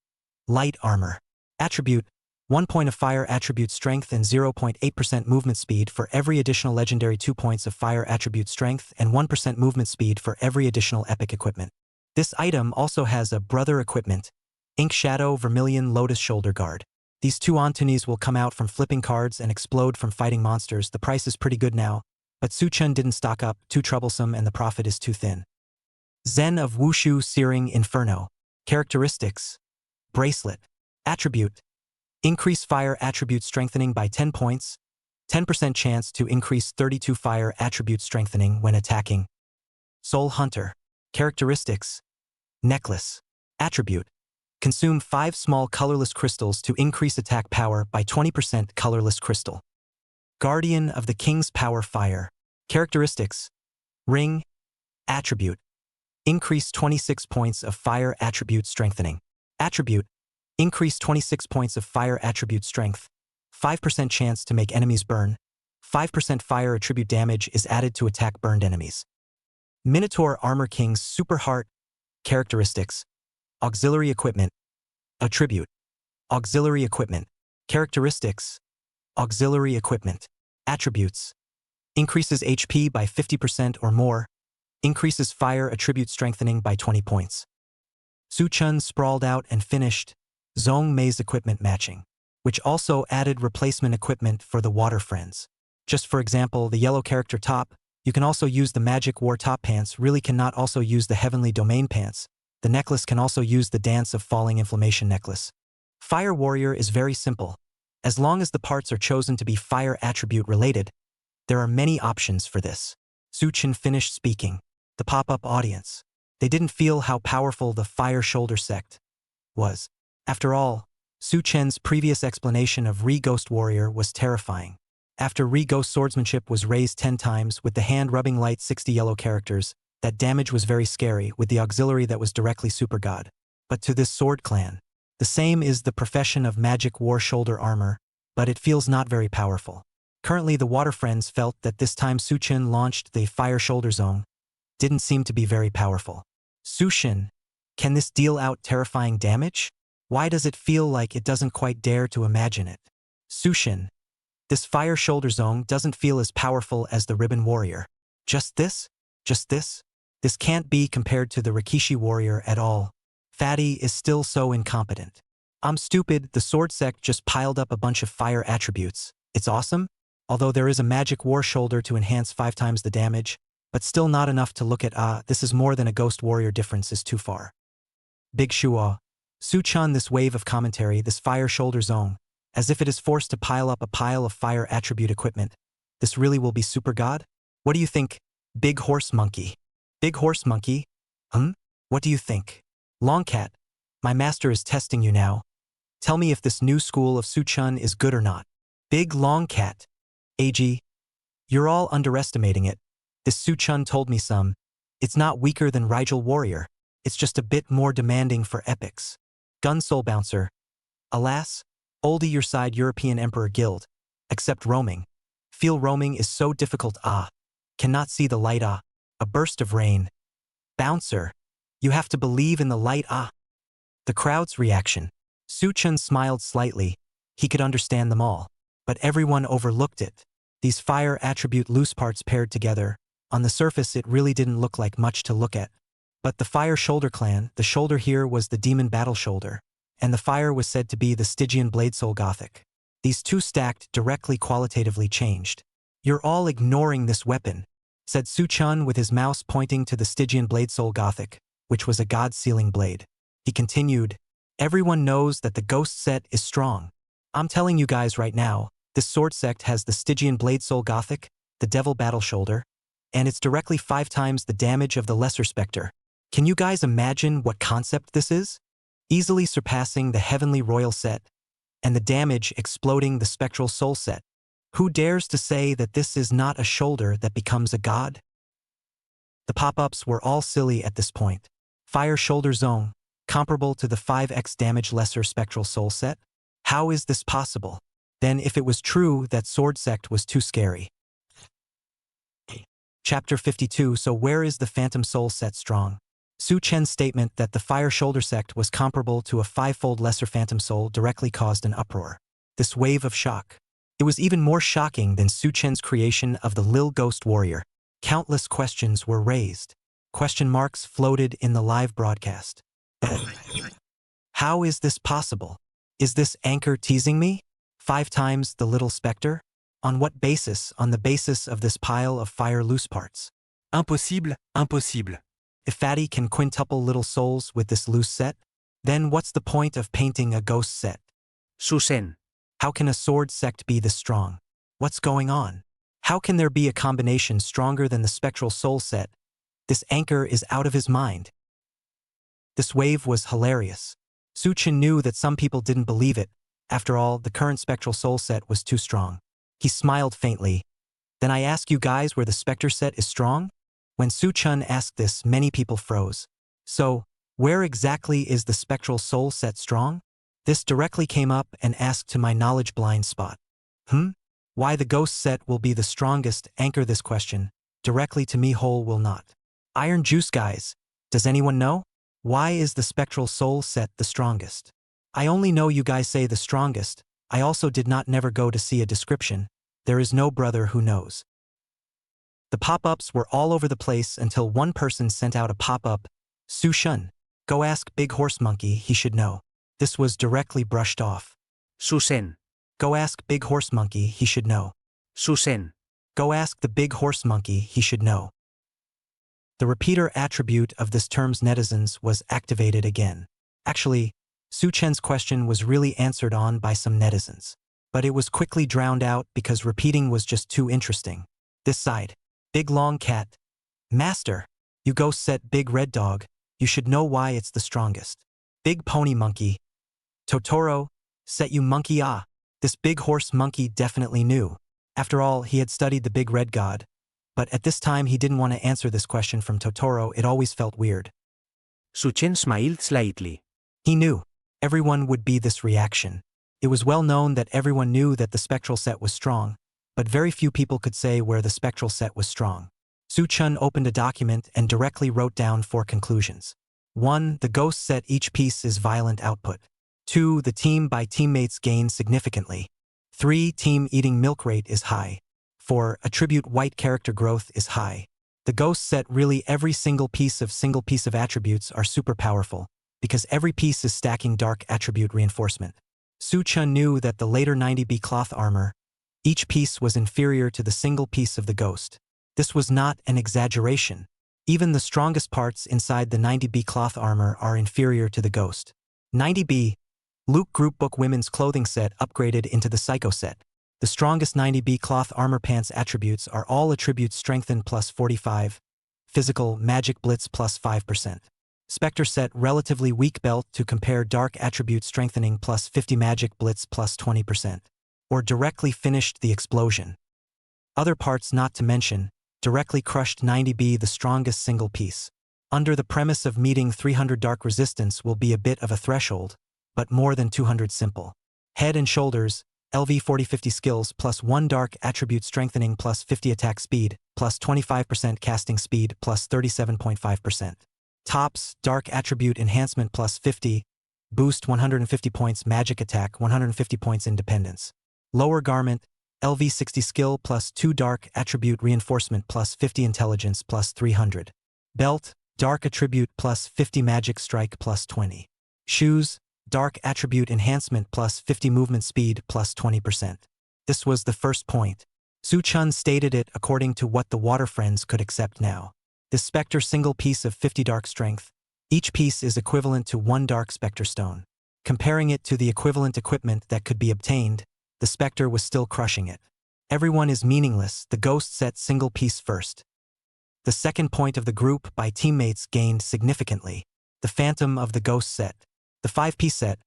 Light Armor. Attribute. 1 point of fire attribute strength and 0.8% movement speed for every additional legendary 2 points of fire attribute strength and 1% movement speed for every additional epic equipment. This item also has a brother equipment, Ink Shadow Vermilion Lotus Shoulder Guard. These 2 Antonis will come out from flipping cards and explode from fighting monsters. The price is pretty good now, but Su-chun didn't stock up, too troublesome and the profit is too thin. Zen of Wushu Searing Inferno. Characteristics. Bracelet. Attribute. Increase fire attribute strengthening by 10 points, 10% chance to increase 32 fire attribute strengthening when attacking. Soul Hunter. Characteristics. Necklace. Attribute. Consume 5 small colorless crystals to increase attack power by 20% colorless crystal. Guardian of the King's Power Fire. Characteristics. Ring. Attribute. Increase 26 points of fire attribute strengthening. Attribute. Increase 26 points of fire attribute strength, 5% chance to make enemies burn, 5% fire attribute damage is added to attack burned enemies. Minotaur Armor King's Super Heart. Characteristics. Auxiliary Equipment. Attribute. Auxiliary Equipment. Characteristics. Auxiliary Equipment. Attributes. Increases HP by 50% or more, increases fire attribute strengthening by 20 points. Su-chun sprawled out and finished Zhong Mei's equipment matching, which also added replacement equipment for the water friends. Just for example, the yellow character top, You can also use the magic war top pants, really cannot also use the heavenly domain pants. The necklace can also use the dance of falling inflammation necklace. Fire warrior is very simple. As long as the parts are chosen to be fire attribute related, there are many options for this. Su-chan finished speaking. The pop-up audience. They didn't feel how powerful the fire shoulder sect was. After all, Su-chan's previous explanation of Re-Ghost Warrior was terrifying. After Re-Ghost swordsmanship was raised 10 times with the hand rubbing light 60 yellow characters, that damage was very scary with the auxiliary that was directly super god. But to this sword clan, the same is the profession of magic war shoulder armor, but it feels not very powerful. Currently the water friends felt that this time Su-chan launched the fire shoulder zone didn't seem to be very powerful. Su-chan, can this deal out terrifying damage? Why does it feel like it doesn't quite dare to imagine it? Su-chan, this fire shoulder zone doesn't feel as powerful as the ribbon warrior. Just this? Just this? This can't be compared to the Rikishi warrior at all. Fatty is still so incompetent. I'm stupid, the sword sect just piled up a bunch of fire attributes. It's awesome, although there is a magic war shoulder to enhance 5 times the damage, but still not enough to look at this is more than a ghost warrior difference is too far. Big Shua. Su-chan this wave of commentary, this fire shoulder zone, as if it is forced to pile up a pile of fire attribute equipment. This really will be super god? What do you think? Big horse monkey. Big horse monkey? What do you think? Longcat, my master is testing you now. Tell me if this new school of Su-chan is good or not. Big Longcat. AG. You're all underestimating it. This Su-chan told me some. It's not weaker than Rigel Warrior. It's just a bit more demanding for epics. Gun Soul Bouncer. Alas, oldie your side European Emperor Guild. Except roaming. Feel roaming is so difficult Cannot see the light A burst of rain. Bouncer. You have to believe in the light The crowd's reaction. Su-chan smiled slightly. He could understand them all. But everyone overlooked it. These fire attribute loose parts paired together. On the surface it really didn't look like much to look at. But the fire shoulder clan, the shoulder here was the demon battle shoulder, and the fire was said to be the Stygian blade soul gothic. These two stacked directly qualitatively changed. You're all ignoring this weapon, said Su-chan with his mouse pointing to the Stygian blade soul gothic, which was a god-sealing blade. He continued, everyone knows that the ghost set is strong. I'm telling you guys right now, this sword sect has the Stygian blade soul gothic, the devil battle shoulder, and it's directly 5 times the damage of the lesser specter. Can you guys imagine what concept this is? Easily surpassing the heavenly royal set, and the damage exploding the spectral soul set. Who dares to say that this is not a shoulder that becomes a god? The pop-ups were all silly at this point. Fire shoulder zone, comparable to the 5x damage lesser spectral soul set? How is this possible? Then if it was true that sword sect was too scary. Chapter 52 So where is the phantom soul set strong? Su-chan's statement that the fire shoulder sect was comparable to a 5-fold lesser phantom soul directly caused an uproar. This wave of shock. It was even more shocking than Su-chan's creation of the Lil Ghost Warrior. Countless questions were raised. Question marks floated in the live broadcast. How is this possible? Is this anchor teasing me? 5 times the little specter? On what basis? On the basis of this pile of fire loose parts. Impossible, impossible. If Fatty can quintuple little souls with this loose set, then what's the point of painting a ghost set? Su-sen. How can a sword sect be this strong? What's going on? How can there be a combination stronger than the spectral soul set? This anchor is out of his mind. This wave was hilarious. Su-chan knew that some people didn't believe it. After all, the current spectral soul set was too strong. He smiled faintly. Then I ask you guys where the specter set is strong? When Su-chan asked this, many people froze. So, where exactly is the spectral soul set strong? This directly came up and asked to my knowledge blind spot. Why the ghost set will be the strongest? Anchor this question. Directly to me whole will not. Iron juice guys. Does anyone know? Why is the spectral soul set the strongest? I only know you guys say the strongest. I also did not never go to see a description. There is no brother who knows. The pop-ups were all over the place until one person sent out a pop-up. Su-chan. Go ask Big Horse Monkey, he should know. This was directly brushed off. Su-sen. Go ask Big Horse Monkey, he should know. Su-sen. Go ask the big horse monkey, he should know. The repeater attribute of this term's netizens was activated again. Actually, Su Chen's question was really answered on by some netizens. But it was quickly drowned out because repeating was just too interesting. This side. Big long cat. Master, you ghost set big red dog, you should know why it's the strongest. Big pony monkey. Totoro, set you monkey ah. This big horse monkey definitely knew. After all, he had studied the big red god. But at this time he didn't want to answer this question from Totoro, it always felt weird. Su Chen smiled slightly. He knew. Everyone would be this reaction. It was well known that everyone knew that the spectral set was strong, but very few people could say where the spectral set was strong. Su Chen opened a document and directly wrote down 4 conclusions. 1. The ghost set each piece is violent output. 2. The team by teammates gain significantly. 3. Team eating milk rate is high. 4. Attribute white character growth is high. The ghost set really every single piece of attributes are super powerful, because every piece is stacking dark attribute reinforcement. Su Chen knew that the later 90B cloth armor, each piece was inferior to the single piece of the ghost. This was not an exaggeration. Even the strongest parts inside the 90B cloth armor are inferior to the ghost. 90B, Luke Group Book Women's Clothing Set upgraded into the Psycho Set. The strongest 90B cloth armor pants attributes are all attributes strengthened plus 45, physical magic blitz plus 5%. Spectre set relatively weak belt to compare dark attribute strengthening plus 50 magic blitz plus 20%. Or directly finished the explosion. Other parts not to mention, directly crushed 90B the strongest single piece. Under the premise of meeting 300 dark resistance will be a bit of a threshold, but more than 200 simple. Head and shoulders, LV 40-50 skills plus 1 dark attribute strengthening plus 50 attack speed, plus 25% casting speed plus 37.5%. Tops, dark attribute enhancement plus 50, boost 150 points magic attack 150 points independence. Lower garment, LV 60 skill plus 2 dark attribute reinforcement plus 50 intelligence plus 300. Belt, dark attribute plus 50 magic strike plus 20. Shoes, dark attribute enhancement plus 50 movement speed plus 20%. This was the first point. Su Chen stated it according to what the water friends could accept now. This spectre single piece of 50 dark strength, each piece is equivalent to 1 dark spectre stone. Comparing it to the equivalent equipment that could be obtained, the spectre was still crushing it. Everyone is meaningless, the ghost set single piece first. The second point of the group by teammates gained significantly. The phantom of the ghost set. The 5-piece set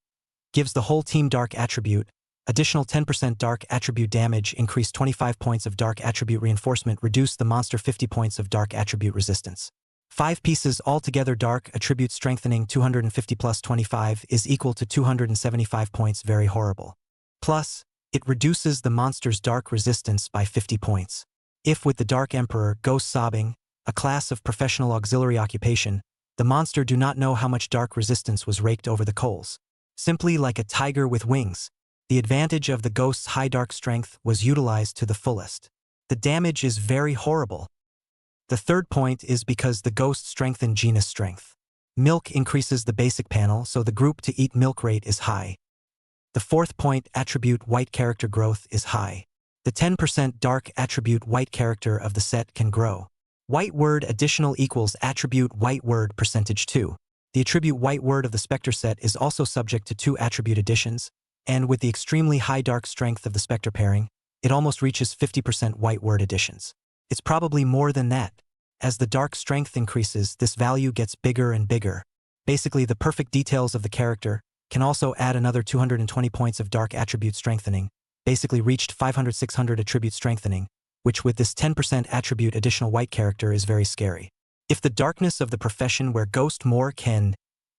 gives the whole team dark attribute, additional 10% dark attribute damage, increased 25 points of dark attribute reinforcement, reduce the monster 50 points of dark attribute resistance. 5 pieces altogether dark attribute strengthening 250 plus 25 is equal to 275 points, very horrible. Plus, it reduces the monster's dark resistance by 50 points. If with the Dark Emperor, Ghost Sobbing, a class of professional auxiliary occupation, the monster do not know how much dark resistance was raked over the coals. Simply like a tiger with wings, the advantage of the ghost's high dark strength was utilized to the fullest. The damage is very horrible. The third point is because the ghost strengthened genus strength. Milk increases the basic panel, so the group to eat milk rate is high. The fourth point, attribute white character growth, is high. The 10% dark attribute white character of the set can grow. White word additional equals attribute white word percentage 2. The attribute white word of the Spectre set is also subject to 2 attribute additions, and with the extremely high dark strength of the Spectre pairing, it almost reaches 50% white word additions. It's probably more than that. As the dark strength increases, this value gets bigger and bigger. Basically, the perfect details of the character can also add another 220 points of dark attribute strengthening, basically reached 500-600 attribute strengthening, which with this 10% attribute additional white character is very scary. If the darkness of the profession where Ghost more can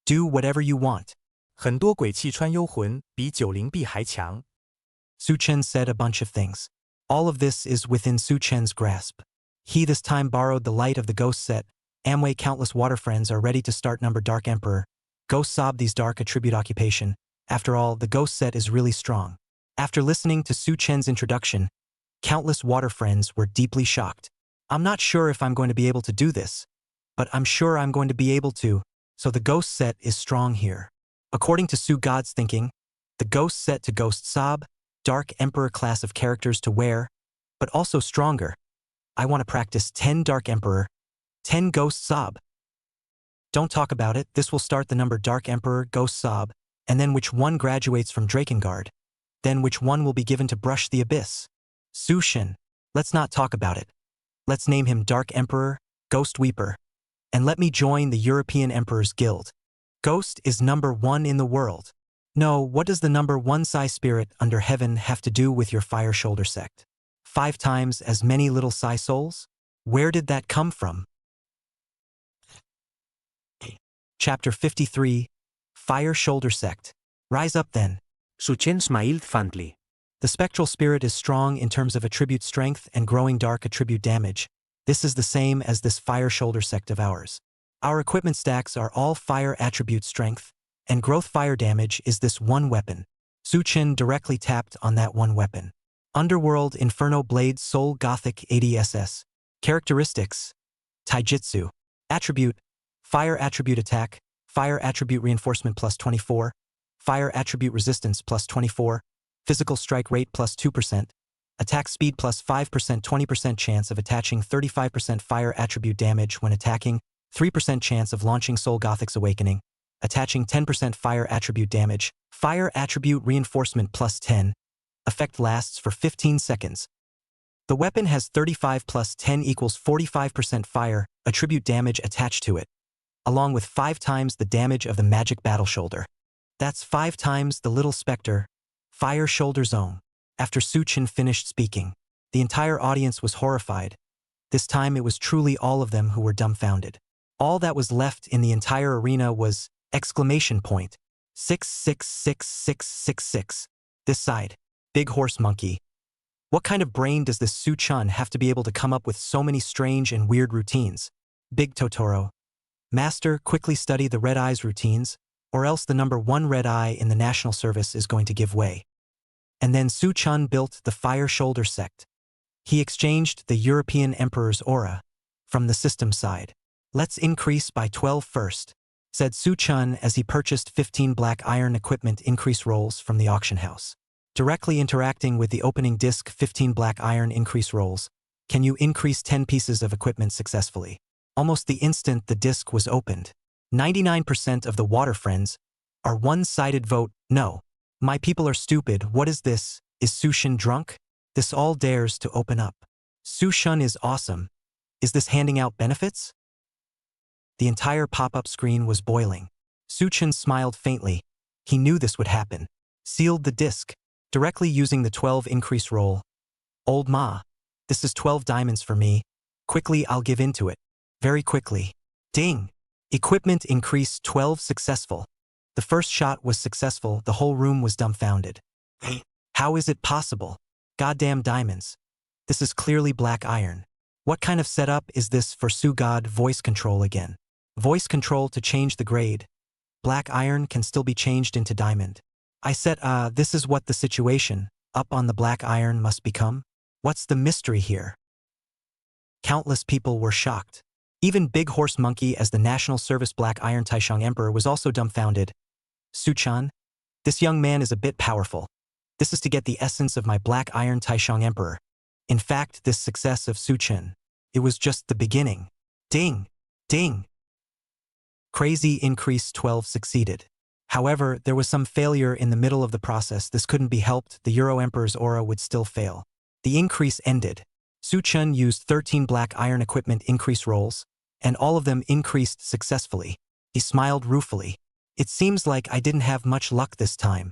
do whatever you want. 很多鬼气穿幽魂比90币还强。 Su Chen said a bunch of things. All of this is within Su Chen's grasp. He this time borrowed the light of the ghost set. Amway countless water friends are ready to start number Dark Emperor. Ghost sob these dark attribute occupation. After all, the ghost set is really strong. After listening to Su Chen's introduction, countless water friends were deeply shocked. I'm not sure if I'm going to be able to do this, but I'm sure I'm going to be able to, so the ghost set is strong here. According to Su God's thinking, the ghost set to ghost sob, Dark Emperor class of characters to wear, but also stronger. I want to practice 10 Dark Emperor, 10 Ghost Sob. Don't talk about it, this will start the number Dark Emperor, Ghost Sob, and then which one graduates from Drakengard. Then which one will be given to Brush the Abyss. Su Shin. Let's not talk about it. Let's name him Dark Emperor, Ghost Weeper. And let me join the European Emperor's Guild. Ghost is number 1 in the world. No, what does the number 1 Psy spirit under heaven have to do with your Fire Shoulder sect? 5 times as many little Psy souls? Where did that come from? Chapter 53, Fire Shoulder Sect. Rise up then. Su Chen smiled fondly. The spectral spirit is strong in terms of attribute strength and growing dark attribute damage. This is the same as this Fire Shoulder sect of ours. Our equipment stacks are all fire attribute strength, and growth fire damage is this one weapon. Su Chen directly tapped on that one weapon. Underworld Inferno Blade Soul Gothic ADSS. Characteristics: Taijutsu. Attribute: Fire attribute attack, Fire attribute reinforcement plus 24, Fire attribute resistance plus 24, Physical strike rate plus 2%, Attack speed plus 5%, 20% chance of attaching 35% fire attribute damage when attacking, 3% chance of launching Soul Gothic's Awakening, attaching 10% fire attribute damage, Fire attribute reinforcement plus 10, effect lasts for 15 seconds. The weapon has 35 plus 10 equals 45% fire attribute damage attached to it, along with 5 times the damage of the magic battle shoulder. That's 5 times the little specter, Fire Shoulder Zone. After Su Chen finished speaking, the entire audience was horrified. This time it was truly all of them who were dumbfounded. All that was left in the entire arena was exclamation point. 666666. This side. Big Horse Monkey. What kind of brain does this Su Chen have to be able to come up with so many strange and weird routines? Big Totoro. Master, quickly study the Red Eyes routines, or else the number 1 Red Eye in the National Service is going to give way. And then Su Chen built the Fire Shoulder sect. He exchanged the European Emperor's aura from the system side. Let's increase by 12 first, said Su Chen as he purchased 15 black iron equipment increase rolls from the auction house. Directly interacting with the opening disc 15 black iron increase rolls, can you increase 10 pieces of equipment successfully? Almost the instant the disc was opened. 99% of the water friends are one-sided vote, no. My people are stupid, what is this? Is Su Chen drunk? This all dares to open up. Su Chen is awesome. Is this handing out benefits? The entire pop-up screen was boiling. Su Chen smiled faintly. He knew this would happen. Sealed the disc, directly using the 12 increase roll. Old Ma, this is 12 diamonds for me. Quickly I'll give in to it. Very quickly. Ding! Equipment increase 12 successful. The first shot was successful, the whole room was dumbfounded. How is it possible? Goddamn diamonds. This is clearly black iron. What kind of setup is this for Su God voice control again? Voice control to change the grade. Black iron can still be changed into diamond. I said, this is what the situation up on the black iron must become? What's the mystery here? Countless people were shocked. Even Big Horse Monkey as the National Service Black Iron Taishang Emperor was also dumbfounded. Su Chen? This young man is a bit powerful. This is to get the essence of my Black Iron Taishang Emperor. In fact, this success of Su Chen, it was just the beginning. Ding! Ding! Crazy increase 12 succeeded. However, there was some failure in the middle of the process. This couldn't be helped, the Euro Emperor's aura would still fail. The increase ended. Su Chen used 13 black iron equipment increase rolls, and all of them increased successfully. He smiled ruefully. It seems like I didn't have much luck this time.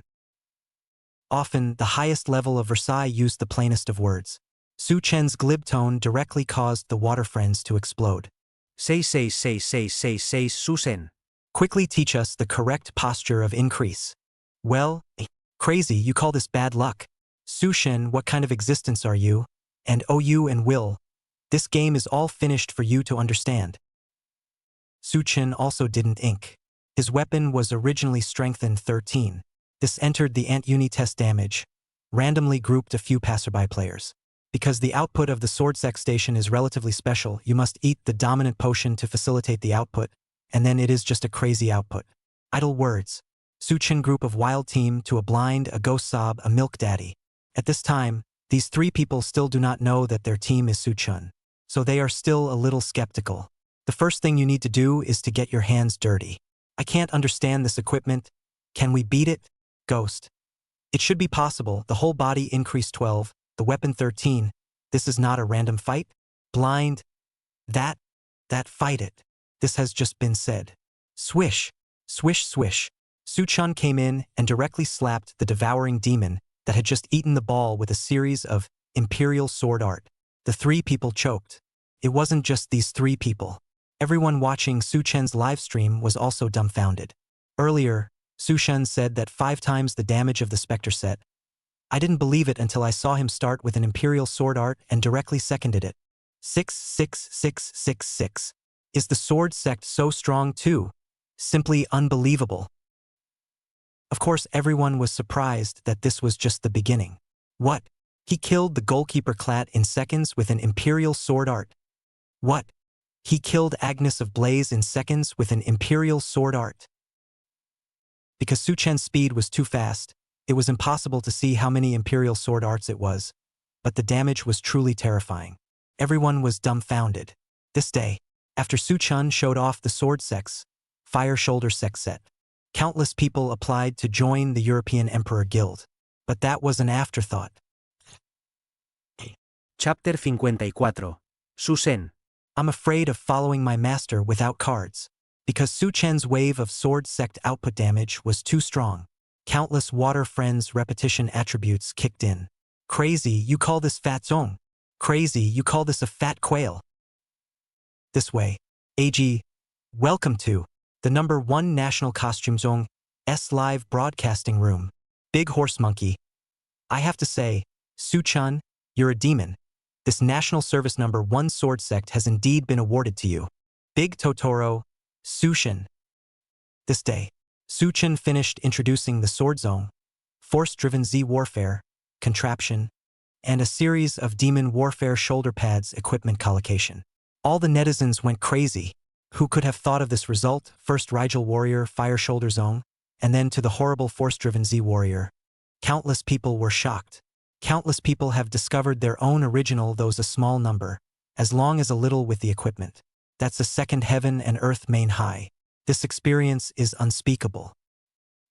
Often, the highest level of Versailles used the plainest of words. Su Chen's glib tone directly caused the water friends to explode. Say, Su Chen. Quickly teach us the correct posture of increase. Well, crazy, you call this bad luck. Su Chen, what kind of existence are you? And you and Will. This game is all finished for you to understand. Su Chen also didn't ink. His weapon was originally strengthened 13. This entered the Ant-Uni test damage, randomly grouped a few passerby players. Because the output of the sword sec station is relatively special, you must eat the dominant potion to facilitate the output, and then it is just a crazy output. Idle words. Su Chen group of wild team to a blind, a ghost sob, a milk daddy. At this time, These three people still do not know that their team is Suchun, so they are still a little skeptical. The first thing you need to do is to get your hands dirty. I can't understand this equipment. Can we beat it? Ghost. It should be possible. The whole body increase 12, the weapon 13. This is not a random fight? Blind. That fight it. This has just been said. Swish, swish, swish. Suchun came in and directly slapped the devouring demon that had just eaten the ball with a series of imperial sword art. The three people choked. It wasn't just these three people. Everyone watching Suchun's livestream was also dumbfounded. Earlier, Suchun said that 5 times the damage of the Spectre set. I didn't believe it until I saw him start with an imperial sword art and directly seconded it. 66666. Is the sword sect so strong too? Simply unbelievable. Of course, everyone was surprised that this was just the beginning. What? He killed the goalkeeper Clat in seconds with an imperial sword art. What? He killed Agnes of Blaze in seconds with an imperial sword art. Because Suchun's speed was too fast, it was impossible to see how many imperial sword arts it was, but the damage was truly terrifying. Everyone was dumbfounded. This day, after Suchun showed off the sword sex, Fire Shoulder sex set, countless people applied to join the European Emperor Guild, but that was an afterthought. Chapter 54. Susen. I'm afraid of following my master without cards, because Suchun's wave of sword sect output damage was too strong. Countless water friends' repetition attributes kicked in. Crazy, you call this fat zong? Crazy, you call this a fat quail? This way. AG. Welcome to the #1 National Costume Zong S live broadcasting room. Big Horse Monkey. I have to say, Suchun, you're a demon. This National Service #1 sword sect has indeed been awarded to you. Big Totoro, Suchun. This day, Suchun finished introducing the Sword Zone, Force-Driven Z Warfare, Contraption, and a series of Demon Warfare shoulder pads equipment collocation. All the netizens went crazy. Who could have thought of this result? First Rigel Warrior Fire Shoulder Zone, and then to the horrible Force-Driven Z Warrior. Countless people were shocked. Countless people have discovered their own original, those a small number, as long as a little with the equipment. That's a second heaven and earth main high. This experience is unspeakable.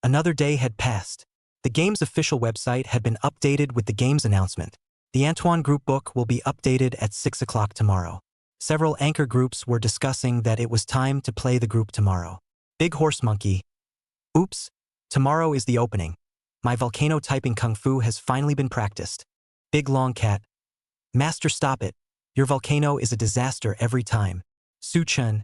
Another day had passed. The game's official website had been updated with the game's announcement. The Anton group book will be updated at 6 o'clock tomorrow. Several anchor groups were discussing that it was time to play the group tomorrow. Big Horse Monkey. Oops, tomorrow is the opening. My volcano typing kung fu has finally been practiced. Big Long Cat. Master, stop it. Your volcano is a disaster every time. Suchun.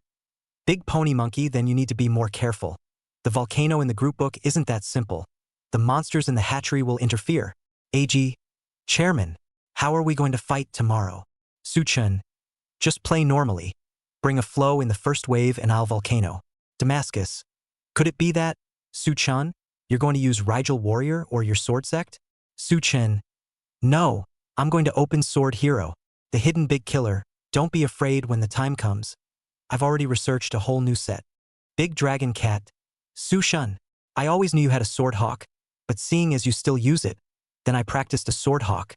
Big Pony Monkey, then you need to be more careful. The volcano in the group book isn't that simple. The monsters in the hatchery will interfere. AG. Chairman. How are we going to fight tomorrow? Suchun. Just play normally. Bring a flow in the first wave and I'll volcano. Damascus. Could it be that? Suchun, you're going to use Rigel Warrior or your sword sect? Suchun. No, I'm going to open Sword Hero, the hidden big killer. Don't be afraid when the time comes. I've already researched a whole new set. Big Dragon Cat. Suchun, I always knew you had a Sword Hawk, but seeing as you still use it, then I practiced a Sword Hawk.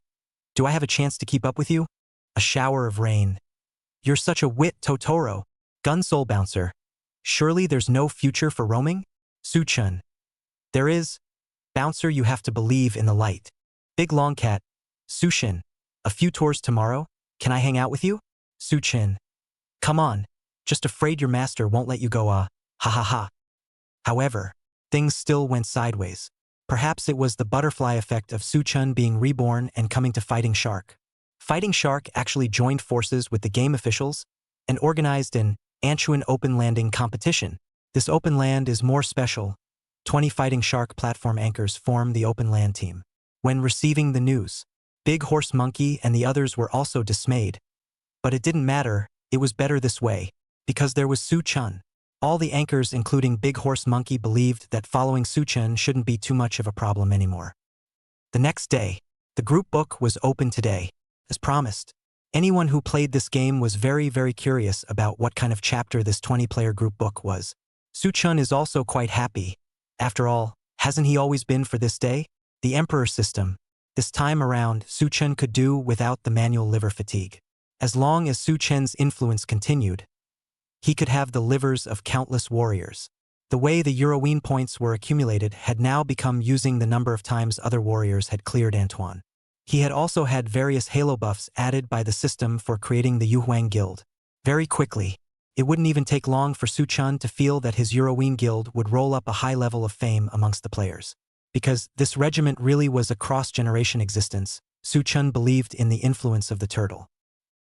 Do I have a chance to keep up with you? A shower of rain. You're such a wit, Totoro. Gun Soul Bouncer. Surely there's no future for roaming? Suchun. There is. Bouncer, you have to believe in the light. Big Long Cat. Suchun. A few tours tomorrow? Can I hang out with you? Suchun. Come on. Just afraid your master won't let you go, ha ha ha. However, things still went sideways. Perhaps it was the butterfly effect of Suchun being reborn and coming to Fighting Shark. Fighting Shark actually joined forces with the game officials and organized an Anchuan open landing competition. This open land is more special. 20 Fighting Shark platform anchors form the open land team. When receiving the news, Big Horse Monkey and the others were also dismayed. But it didn't matter, it was better this way, because there was Suchun. All the anchors, including Big Horse Monkey, believed that following Suchun shouldn't be too much of a problem anymore. The next day, the group book was open today. As promised, anyone who played this game was very, very curious about what kind of chapter this 20-player group book was. Suchun is also quite happy. After all, hasn't he always been for this day? The Emperor system. This time around, Su Chen could do without the manual liver fatigue. As long as Su Chen's influence continued, he could have the livers of countless warriors. The way the Euroween points were accumulated had now become using the number of times other warriors had cleared Antoine. He had also had various halo buffs added by the system for creating the Yuhuang Guild. Very quickly, it wouldn't even take long for Su Chen to feel that his Euroween Guild would roll up a high level of fame amongst the players. Because this regiment really was a cross-generation existence, Su Chen believed in the influence of the turtle.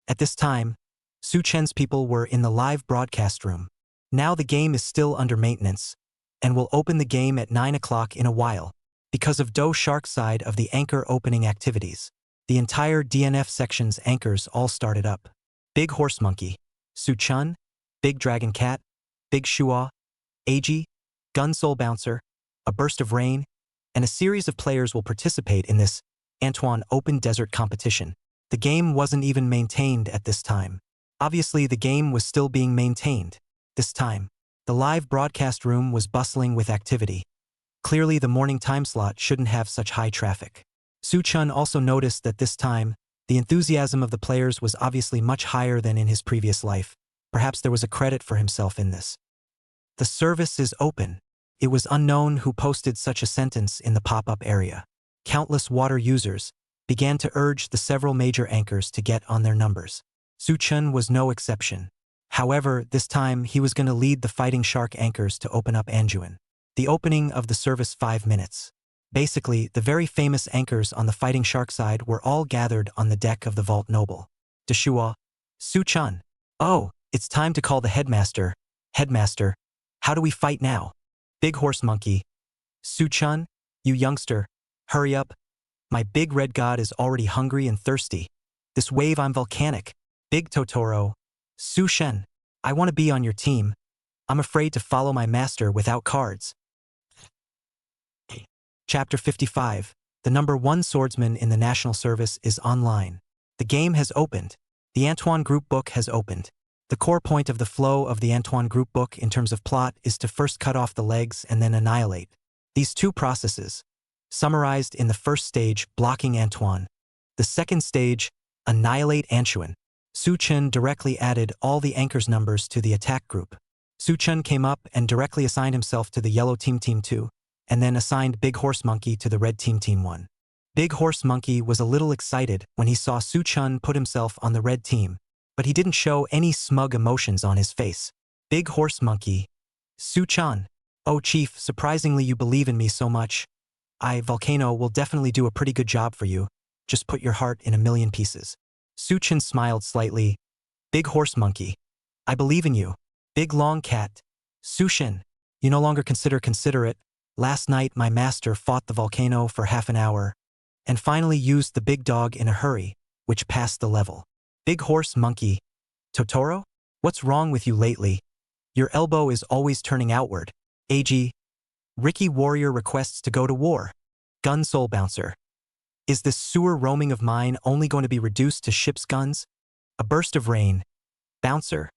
At this time, Su Chen's people were in the live broadcast room. Now the game is still under maintenance, and will open the game at 9 o'clock in a while. Because of Do Shark's side of the anchor opening activities, the entire DNF section's anchors all started up. Big Horse Monkey, Su Chen, Big Dragon Cat, Big Shua, Ag, Gun Soul Bouncer, A Burst of Rain, and a series of players will participate in this Antoine Open Desert competition. The game wasn't even maintained at this time. Obviously, the game was still being maintained. This time, the live broadcast room was bustling with activity. Clearly, the morning time slot shouldn't have such high traffic. Su Chen also noticed that this time, the enthusiasm of the players was obviously much higher than in his previous life. Perhaps there was a credit for himself in this. The service is open. It was unknown who posted such a sentence in the pop-up area. Countless water users began to urge the several major anchors to get on their numbers. Su Chen was no exception. However, this time he was going to lead the Fighting Shark anchors to open up Anjuan. The opening of the service 5 minutes. Basically, the very famous anchors on the Fighting Shark side were all gathered on the deck of the Vault Noble. Deshua, Su Chen. Oh, it's time to call the headmaster. Headmaster, how do we fight now? Big Horse Monkey. Su Chen, you youngster, hurry up. My big red god is already hungry and thirsty. This wave I'm volcanic. Big Totoro. Su Shen, I want to be on your team. I'm afraid to follow my master without cards. Chapter 55. The #1 swordsman in the National Service is online. The game has opened. The Antoine Group book has opened. The core point of the flow of the Antoine Group book in terms of plot is to first cut off the legs and then annihilate. These two processes, summarized in the first stage, blocking Antoine. The second stage, annihilate Antoine. Su Chen directly added all the anchors' numbers to the attack group. Su Chen came up and directly assigned himself to the yellow team Team 2, and then assigned Big Horse Monkey to the red team Team 1. Big Horse Monkey was a little excited when he saw Su Chen put himself on the red team, but he didn't show any smug emotions on his face. Big Horse Monkey. Su Chen. Oh Chief, surprisingly you believe in me so much. Volcano will definitely do a pretty good job for you. Just put your heart in a million pieces. Su Chen smiled slightly. Big Horse Monkey. I believe in you. Big Long Cat. Su Shen. You no longer consider it. Last night my master fought the volcano for half an hour, and finally used the big dog in a hurry, which passed the level. Big Horse Monkey. Totoro? What's wrong with you lately? Your elbow is always turning outward. Ag. Ricky Warrior requests to go to war. Gun Soul Bouncer. Is this sewer roaming of mine only going to be reduced to ship's guns? A Burst of Rain. Bouncer.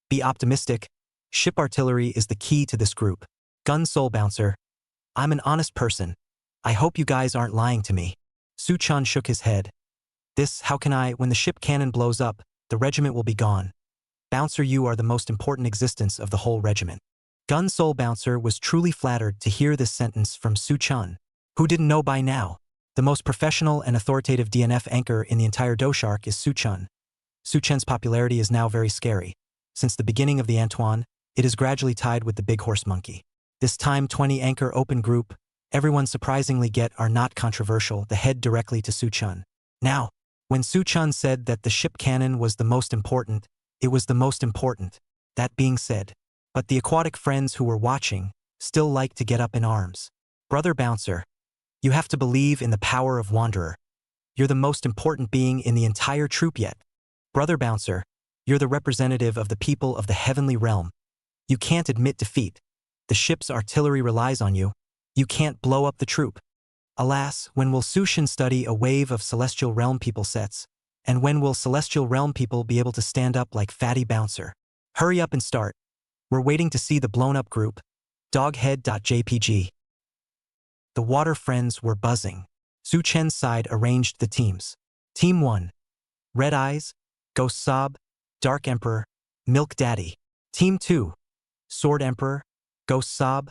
Be optimistic. Ship artillery is the key to this group. Gun Soul Bouncer. I'm an honest person. I hope you guys aren't lying to me. Su Chen shook his head. How can when the ship cannon blows up, the regiment will be gone. Bouncer, you are the most important existence of the whole regiment. Gun Soul Bouncer was truly flattered to hear this sentence from Su Chen. Who didn't know by now? The most professional and authoritative DNF anchor in the entire Do Shark is Su Chen. Su Chen's popularity is now very scary. Since the beginning of the Antoine, it is gradually tied with the Big Horse Monkey. This time 20 anchor open group, everyone surprisingly are not controversial, the head directly to Su Chen. Now, when Su Chen said that the ship cannon was the most important, it was the most important. That being said, but the aquatic friends who were watching still like to get up in arms. Brother Bouncer, you have to believe in the power of Wanderer. You're the most important being in the entire troop yet. Brother Bouncer, you're the representative of the people of the heavenly realm. You can't admit defeat. The ship's artillery relies on you. You can't blow up the troop. Alas, when will Su Shen study a wave of Celestial Realm people sets? And when will Celestial Realm people be able to stand up like Fatty Bouncer? Hurry up and start. We're waiting to see the blown-up group. Doghead.jpg. The water friends were buzzing. Su Chen's side arranged the teams. Team 1. Red Eyes, Ghost Sob, Dark Emperor, Milk Daddy. Team 2. Sword Emperor, Ghost Sob,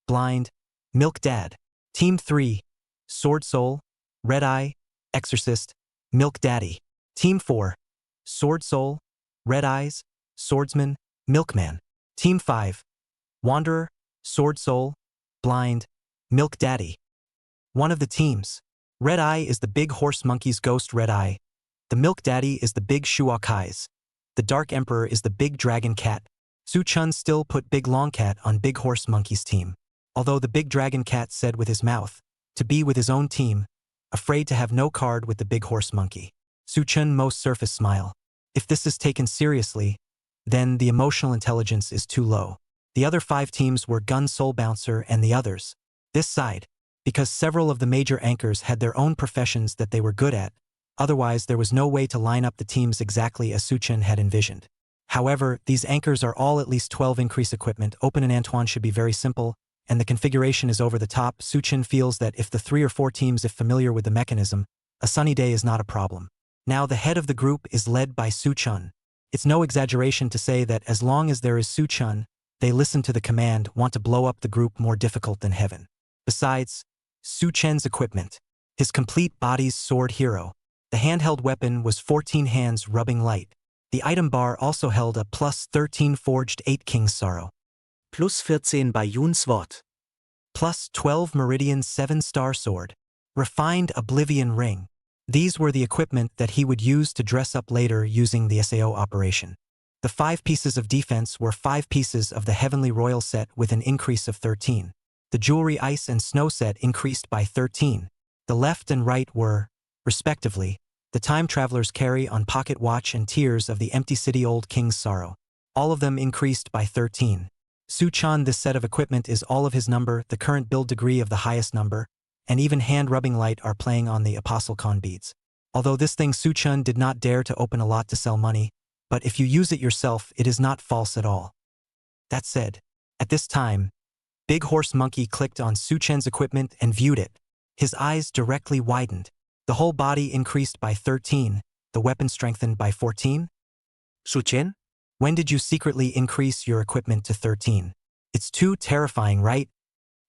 Blind, Milk Dad. Team 3. Sword Soul, Red Eye, Exorcist, Milk Daddy. Team 4. Sword Soul, Red Eyes, Swordsman, Milkman. Team 5. Wanderer, Sword Soul, Blind, Milk Daddy. One of the teams. Red Eye is the Big Horse Monkey's ghost Red Eye. The Milk Daddy is the Big Shuokai's. The Dark Emperor is the Big Dragon Cat. Su Chun still put Big Long Cat on Big Horse Monkey's team. Although the Big Dragon Cat said with his mouth, to be with his own team, afraid to have no card with the Big Horse Monkey. Su Chun most surface smile. If this is taken seriously, then the emotional intelligence is too low. The other 5 teams were Gun Soul Bouncer and the others. This side, because several of the major anchors had their own professions that they were good at, otherwise there was no way to line up the teams exactly as Su Chun had envisioned. However, these anchors are all at least 12 increase equipment. Open and Antoine should be very simple, and the configuration is over the top. Su Chun feels that if the 3 or 4 teams if familiar with the mechanism, a sunny day is not a problem. Now the head of the group is led by Su Chun. It's no exaggeration to say that as long as there is Su Chun, they listen to the command, want to blow up the group more difficult than heaven. Besides, Su Chen's equipment. His complete body's sword hero. The handheld weapon was 14 hands rubbing light. The item bar also held a plus 13 forged 8 King's Sorrow. Plus 14 bei Yuns Wort. Plus 12 Meridian 7-star sword. Refined Oblivion ring. These were the equipment that he would use to dress up later using the SAO operation. The 5 pieces of defense were 5 pieces of the Heavenly Royal set with an increase of 13. The Jewelry Ice and Snow set increased by 13. The left and right were, respectively, the Time Traveler's Carry on Pocket Watch and Tears of the Empty City Old King's Sorrow. All of them increased by 13. Su Chun, this set of equipment is all of his number, the current build degree of the highest number, and even hand-rubbing light are playing on the Apostle Con beads. Although this thing Su Chun did not dare to open a lot to sell money, but if you use it yourself, it is not false at all. That said, at this time, Big Horse Monkey clicked on Su Chen's equipment and viewed it. His eyes directly widened. The whole body increased by 13, the weapon strengthened by 14. Su Chen? When did you secretly increase your equipment to 13? It's too terrifying, right?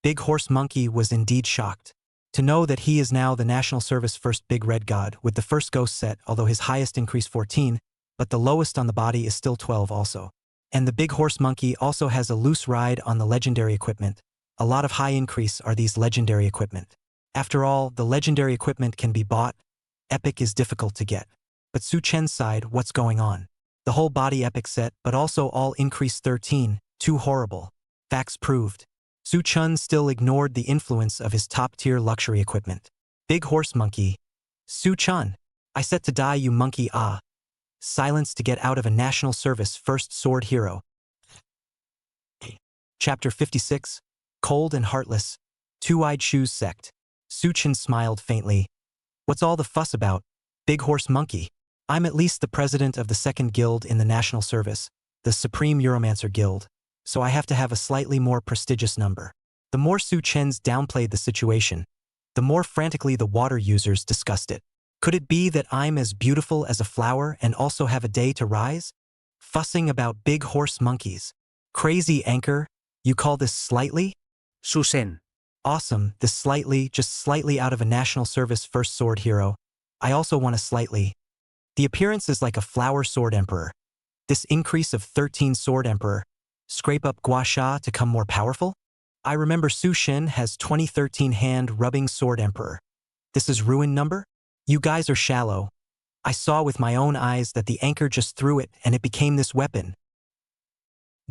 Big Horse Monkey was indeed shocked. To know that he is now the National Service first Big Red God with the first ghost set, although his highest increased 14, but the lowest on the body is still 12 also. And the Big Horse Monkey also has a loose ride on the legendary equipment. A lot of high increase are these legendary equipment. After all, the legendary equipment can be bought. Epic is difficult to get. But Su Chen's side, what's going on? The whole body epic set, but also all increased 13, too horrible. Facts proved. Su Chun still ignored the influence of his top-tier luxury equipment. Big Horse Monkey. Su Chun. I set to die you monkey ah. Silence to get out of a national service first sword hero. Chapter 56. Cold and Heartless. Two-Eyed Shoes Sect. Su Chun smiled faintly. What's all the fuss about? Big Horse Monkey. I'm at least the president of the second guild in the national service, the Supreme Euromancer Guild, so I have to have a slightly more prestigious number. The more Su Chen's downplayed the situation, the more frantically the water users discussed it. Could it be that I'm as beautiful as a flower and also have a day to rise? Fussing about Big Horse Monkeys. Crazy anchor, you call this slightly? Su Chen. Awesome, this slightly, just slightly out of a national service first sword hero. I also want a slightly. The appearance is like a flower sword emperor. This increase of 13 sword emperor. Scrape up Gua Sha to come more powerful? I remember Su Shin has 2013 hand rubbing sword emperor. This is ruin number? You guys are shallow. I saw with my own eyes that the anchor just threw it and it became this weapon.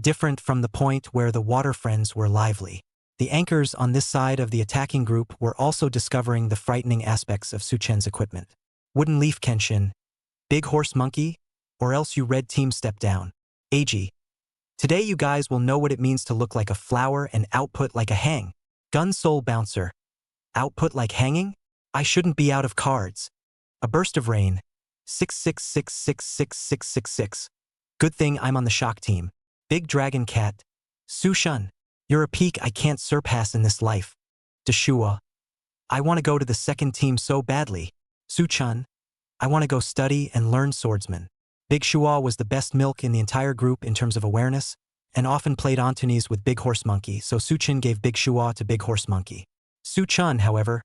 Different from the point where the water friends were lively. The anchors on this side of the attacking group were also discovering the frightening aspects of Su Chen's equipment. Wooden Leaf Kenshin. Big Horse Monkey? Or else you red team step down. AG. Today you guys will know what it means to look like a flower and output like a hang. Gun Soul Bouncer. Output like hanging? I shouldn't be out of cards. A burst of rain. 666666666. Good thing I'm on the shock team. Big Dragon Cat. Su Shun. You're a peak I can't surpass in this life. Deshua. I want to go to the second team so badly. Su-chun, I want to go study and learn swordsman. Big Shua was the best milk in the entire group in terms of awareness, and often played Antonis with Big Horse Monkey, so Su-chun gave Big Shua to Big Horse Monkey. Su-chun, however,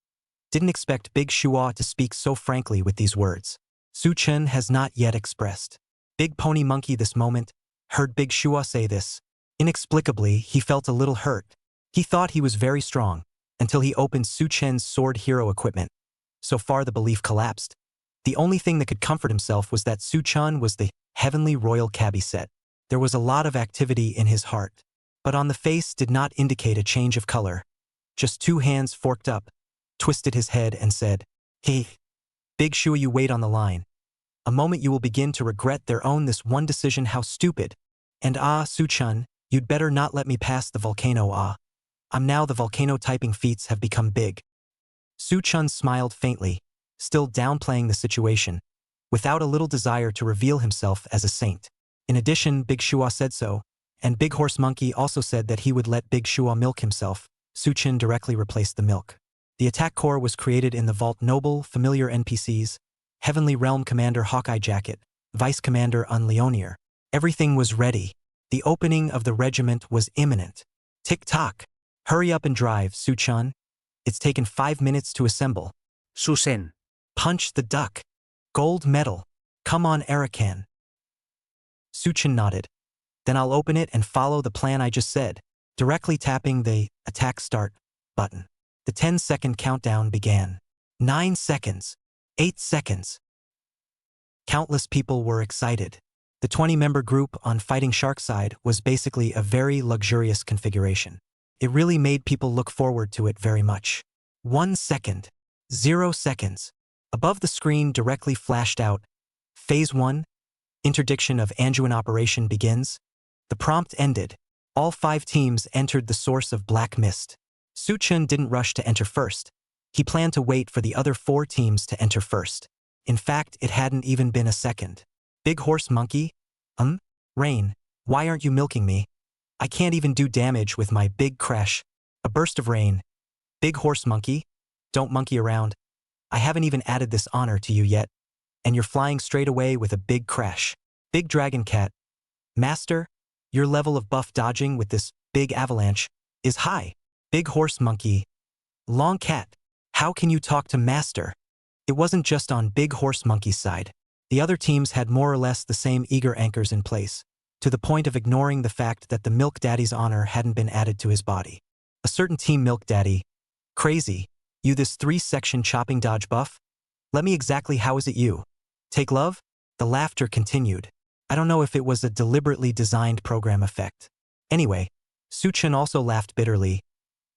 didn't expect Big Shua to speak so frankly with these words. Su-chun has not yet expressed. Big Pony Monkey this moment heard Big Shua say this. Inexplicably, he felt a little hurt. He thought he was very strong, until he opened Su-chun's sword hero equipment. So far the belief collapsed. The only thing that could comfort himself was that Su-chun was the heavenly royal cabbie set. There was a lot of activity in his heart, but on the face did not indicate a change of color. Just two hands forked up, twisted his head and said, "Hey, Big Shua, you wait on the line. A moment you will begin to regret their own this one decision, how stupid. And Su-chun, you'd better not let me pass the volcano. I'm now the volcano typing feats have become big." Su-chun smiled faintly, still downplaying the situation, without a little desire to reveal himself as a saint. In addition, Big Shua said so, and Big Horse Monkey also said that he would let Big Shua milk himself. Su-chun directly replaced the milk. The attack core was created in the vault. Noble, familiar NPCs, Heavenly Realm Commander Hawkeye Jacket, Vice Commander Unleonier. Everything was ready. The opening of the regiment was imminent. Tick-tock. Hurry up and drive, Su-chun. It's taken 5 minutes to assemble. Susen. Punch the duck. Gold medal. Come on, Arakan. Su-chun nodded. Then I'll open it and follow the plan I just said, directly tapping the attack start button. The 10-second countdown began. 9 seconds. 8 seconds. Countless people were excited. The 20-member group on Fighting Shark side was basically a very luxurious configuration. It really made people look forward to it very much. 1 second. 0 seconds. Above the screen directly flashed out, Phase 1, interdiction of Anjuan operation begins. The prompt ended. All 5 teams entered the source of black mist. Su-chun didn't rush to enter first. He planned to wait for the other 4 teams to enter first. In fact, it hadn't even been a second. Big Horse Monkey? Rain, why aren't you milking me? I can't even do damage with my big crash. A burst of rain. Big Horse Monkey? Don't monkey around. I haven't even added this honor to you yet, and you're flying straight away with a big crash. Big Dragon Cat. Master, your level of buff dodging with this big avalanche is high. Big Horse Monkey. Long Cat. How can you talk to Master? It wasn't just on Big Horse Monkey's side. The other teams had more or less the same eager anchors in place, to the point of ignoring the fact that the Milk Daddy's honor hadn't been added to his body. A certain team Milk Daddy. Crazy. You this 3-section chopping dodge buff? Let me exactly how is it you? Take love? The laughter continued. I don't know if it was a deliberately designed program effect. Anyway, Su-chun also laughed bitterly.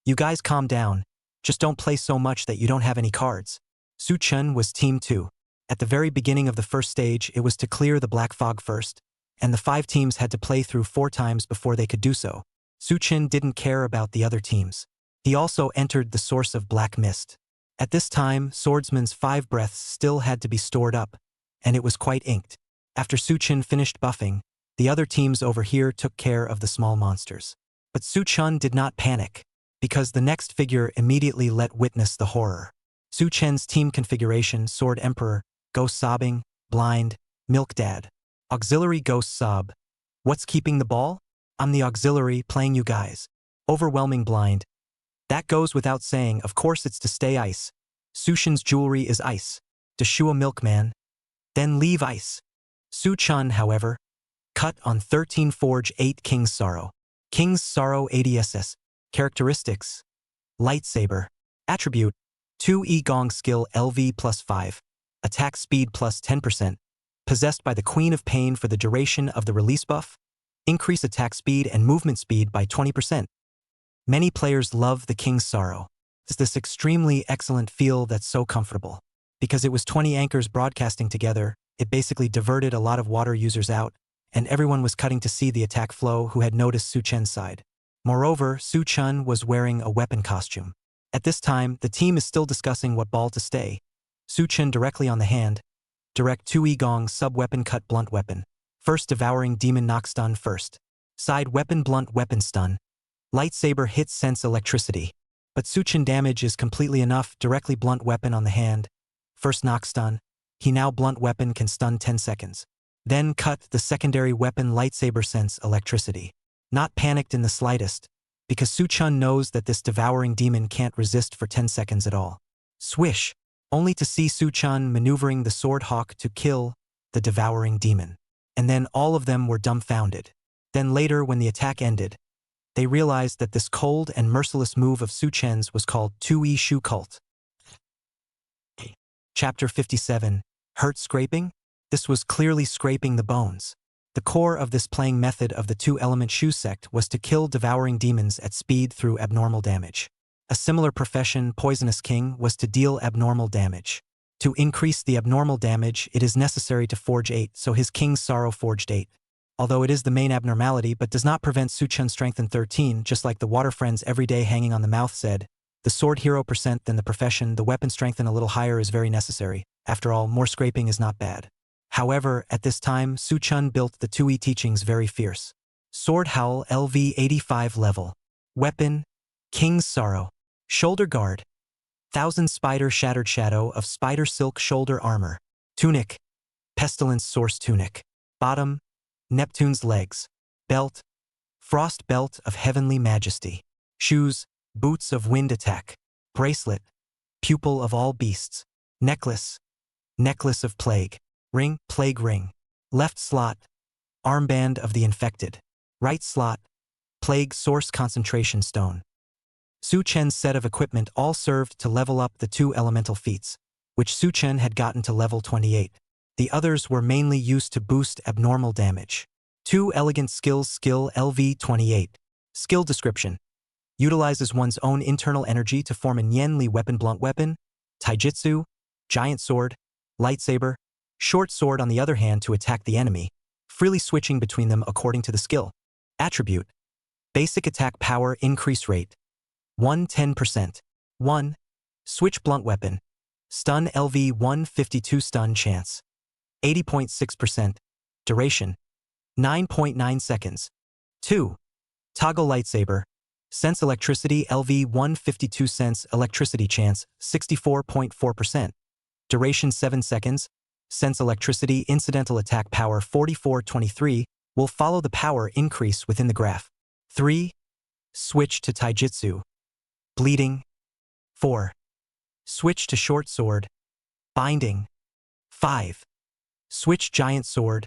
You guys calm down. Just don't play so much that you don't have any cards. Su-chun was Team 2. At the very beginning of the first stage, it was to clear the black fog first, and the 5 teams had to play through 4 times before they could do so. Su-chun didn't care about the other teams. He also entered the source of black mist. At this time, Swordsman's 5 breaths still had to be stored up, and it was quite inked. After Su-chun finished buffing, the other teams over here took care of the small monsters. But Su-chun did not panic, because the next figure immediately let witness the horror. Su-chun's team configuration: Sword Emperor, Ghost Sobbing, Blind, Milk Dad. Auxiliary Ghost Sob. What's keeping the ball? I'm the auxiliary playing you guys. Overwhelming Blind. That goes without saying, of course it's to stay ice. Su-chun's jewelry is ice. Deshua Milkman. Then leave ice. Su-chun, however, cut on 13 Forge 8 King's Sorrow. King's Sorrow ADSS. Characteristics: Lightsaber. Attribute: 2E Gong Skill LV +5. Attack speed +10%. Possessed by the Queen of Pain for the duration of the release buff. Increase attack speed and movement speed by 20%. Many players love the King's Sorrow. It's this extremely excellent feel that's so comfortable. Because it was 20 anchors broadcasting together, it basically diverted a lot of water users out, and everyone was cutting to see the attack flow who had noticed Su-chun's side. Moreover, Su-chun was wearing a weapon costume. At this time, the team is still discussing what ball to stay. Su-chun directly on the hand. Direct 2E Gong Sub-Weapon Cut Blunt Weapon. First Devouring Demon Knock Stun first. Side Weapon Blunt Weapon Stun. Lightsaber Hit Sense Electricity. But Suchin damage is completely enough, directly blunt weapon on the hand. First knock stun. He now blunt weapon can stun 10 seconds. Then cut the secondary weapon lightsaber sense electricity. Not panicked in the slightest, because Suchun knows that this devouring demon can't resist for 10 seconds at all. Swish, only to see Suchun maneuvering the sword hawk to kill the devouring demon. And then all of them were dumbfounded. Then later, when the attack ended, they realized that this cold and merciless move of Suchen's was called 2E Shu Cult. Chapter 57, Hurt Scraping? This was clearly scraping the bones. The core of this playing method of the two-element Shu sect was to kill devouring demons at speed through abnormal damage. A similar profession, Poisonous King, was to deal abnormal damage. To increase the abnormal damage, it is necessary to forge 8, so his King's Sorrow forged 8. Although it is the main abnormality but does not prevent Suchun strengthen 13, just like the water friends every day hanging on the mouth said, the sword hero percent than the profession, the weapon strengthen a little higher is very necessary. After all, more scraping is not bad. However, at this time, Suchun built the 2E teachings very fierce. Sword Howl LV 85 level. Weapon, King's Sorrow. Shoulder Guard. Thousand Spider Shattered Shadow of Spider Silk Shoulder Armor. Tunic, Pestilence Source Tunic. Bottom, Neptune's Legs. Belt, Frost Belt of Heavenly Majesty. Shoes, Boots of Wind Attack. Bracelet, Pupil of All Beasts. Necklace, Necklace of Plague. Ring, Plague Ring. Left slot, Armband of the Infected. Right slot, Plague Source Concentration Stone. Suchen's set of equipment all served to level up the two elemental feats, which Suchen had gotten to level 28. The others were mainly used to boost abnormal damage. 2 Elegant Skills Skill LV 28. Skill Description. Utilizes one's own internal energy to form a Nianli weapon blunt weapon, taijutsu, giant sword, lightsaber, short sword on the other hand to attack the enemy, freely switching between them according to the skill. Attribute. Basic attack power increase rate. 110%. 1. Switch blunt weapon. Stun LV 152 stun chance. 80.6%. Duration. 9.9 seconds. 2. Toggle lightsaber. Sense electricity LV 152 sense electricity chance 64.4%. Duration 7 seconds. Sense electricity incidental attack power 4423 will follow the power increase within the graph. 3. Switch to taijutsu. Bleeding. 4. Switch to short sword. Binding. 5. Switch giant sword.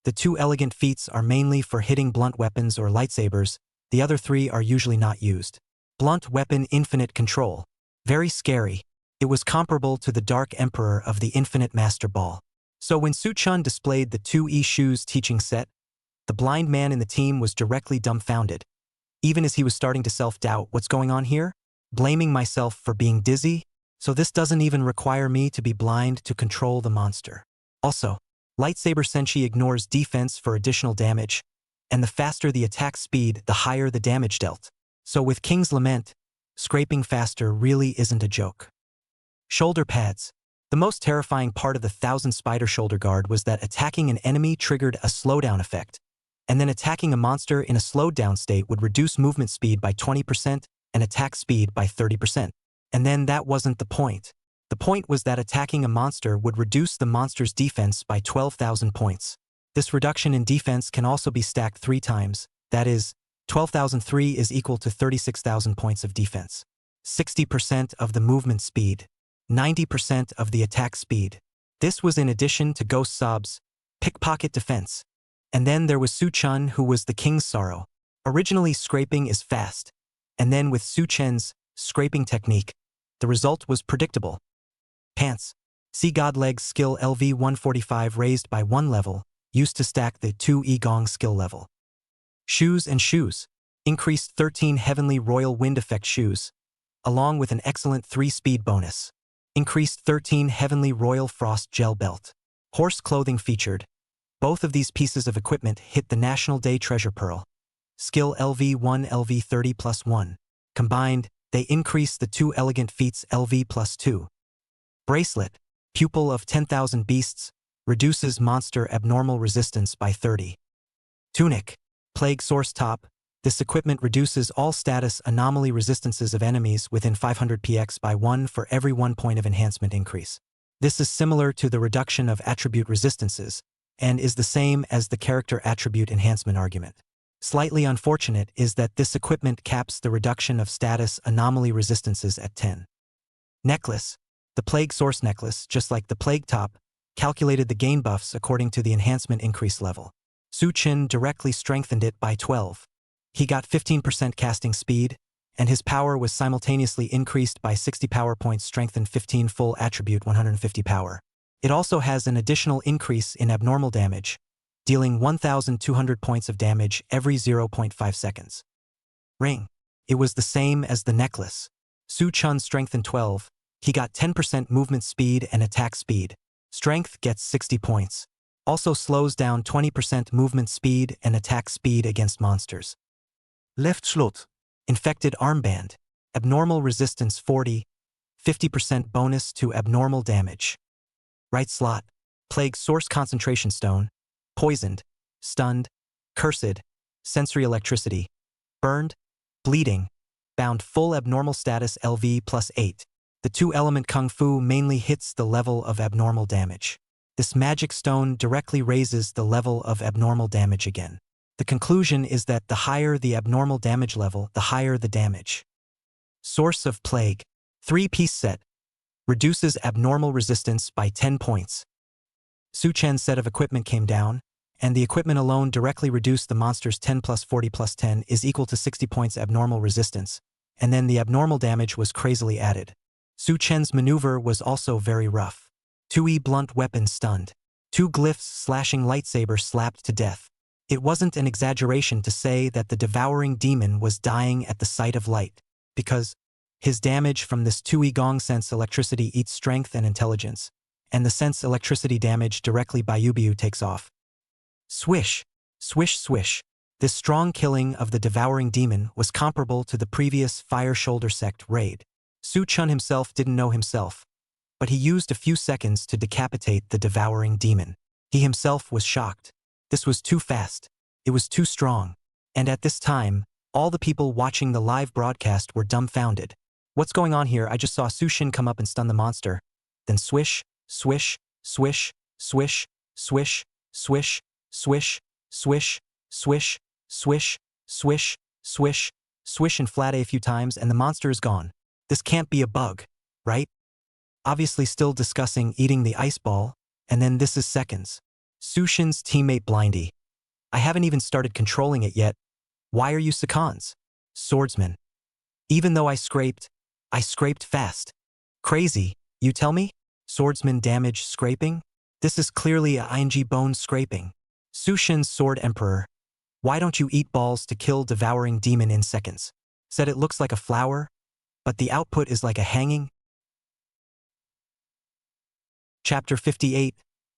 The 2 elegant feats are mainly for hitting blunt weapons or lightsabers, the other 3 are usually not used. Blunt weapon infinite control. Very scary. It was comparable to the Dark Emperor of the Infinite Master Ball. So when Suchun displayed the 2E Shoes teaching set, the blind man in the team was directly dumbfounded. Even as he was starting to self-doubt, what's going on here? Blaming myself for being dizzy? So this doesn't even require me to be blind to control the monster. Also, lightsaber senshi ignores defense for additional damage, and the faster the attack speed, the higher the damage dealt. So with King's Lament, scraping faster really isn't a joke. Shoulder pads. The most terrifying part of the 1000 Spider Shoulder Guard was that attacking an enemy triggered a slowdown effect, and then attacking a monster in a slowed down state would reduce movement speed by 20% and attack speed by 30%. And then that wasn't the point. The point was that attacking a monster would reduce the monster's defense by 12,000 points. This reduction in defense can also be stacked 3 times, that is, 12,003 is equal to 36,000 points of defense. 60% of the movement speed. 90% of the attack speed. This was in addition to Ghost Sob's pickpocket defense. And then there was Suchun, who was the King's Sorrow. Originally, scraping is fast, and then with Suchen's scraping technique, the result was predictable. Pants. See God Legs skill LV 145 raised by 1 level, used to stack the 2E Gong skill level. Shoes and Shoes. Increased 13 Heavenly Royal Wind Effect shoes, along with an excellent 3-speed bonus. Increased 13 Heavenly Royal Frost Gel Belt. Horse clothing featured. Both of these pieces of equipment hit the National Day Treasure Pearl. Skill LV1 LV30 plus 1. Combined, they increase the 2 elegant feats LV plus 2. Bracelet. Pupil of 10,000 Beasts. Reduces monster abnormal resistance by 30. Tunic. Plague Source Top. This equipment reduces all status anomaly resistances of enemies within 500 px by 1 for every 1 point of enhancement increase. This is similar to the reduction of attribute resistances, and is the same as the character attribute enhancement argument. Slightly unfortunate is that this equipment caps the reduction of status anomaly resistances at 10. Necklace. The Plague Source Necklace, just like the Plague Top, calculated the gain buffs according to the enhancement increase level. Su Chen directly strengthened it by 12. He got 15% casting speed, and his power was simultaneously increased by 60 power points, strengthened 15 full attribute 150 power. It also has an additional increase in abnormal damage, dealing 1,200 points of damage every 0.5 seconds. Ring. It was the same as the necklace. Su Chen strengthened 12. He got 10% movement speed and attack speed. Strength gets 60 points. Also slows down 20% movement speed and attack speed against monsters. Left slot. Infected armband. Abnormal resistance 40. 50% bonus to abnormal damage. Right slot. Plague Source Concentration Stone. Poisoned. Stunned. Cursed. Sensory electricity. Burned. Bleeding. Bound full abnormal status LV plus 8. The 2-element Kung Fu mainly hits the level of abnormal damage. This magic stone directly raises the level of abnormal damage again. The conclusion is that the higher the abnormal damage level, the higher the damage. Source of Plague. 3-piece set. Reduces abnormal resistance by 10 points. Su Chen's set of equipment came down, and the equipment alone directly reduced the monster's 10 plus 40 plus 10 is equal to 60 points abnormal resistance, and then the abnormal damage was crazily added. Su Chen's maneuver was also very rough. 2E blunt weapon stunned. 2 glyphs slashing lightsaber slapped to death. It wasn't an exaggeration to say that the devouring demon was dying at the sight of light, because his damage from this 2E gong sense electricity eats strength and intelligence, and the sense electricity damage directly by Yubiu takes off. Swish, swish, swish. This strong killing of the devouring demon was comparable to the previous Fire Shoulder Sect raid. Su Chen himself didn't know himself, but he used a few seconds to decapitate the devouring demon. He himself was shocked. This was too fast. It was too strong. And at this time, all the people watching the live broadcast were dumbfounded. What's going on here? I just saw Su Shin come up and stun the monster. Then swish, swish, swish, swish, swish, swish, swish, swish, swish, swish, swish, swish, swish, and flat A few times, and the monster is gone. This can't be a bug, right? Obviously still discussing eating the ice ball, and then this is seconds. Su Shin's teammate Blindy. I haven't even started controlling it yet. Why are you seconds? Swordsman. Even though I scraped fast. Crazy, you tell me? Swordsman damage scraping? This is clearly a ing bone scraping. Su Shin's Sword Emperor. Why don't you eat balls to kill devouring demon in seconds? Said it looks like a flower, but the output is like a hanging. Chapter 58.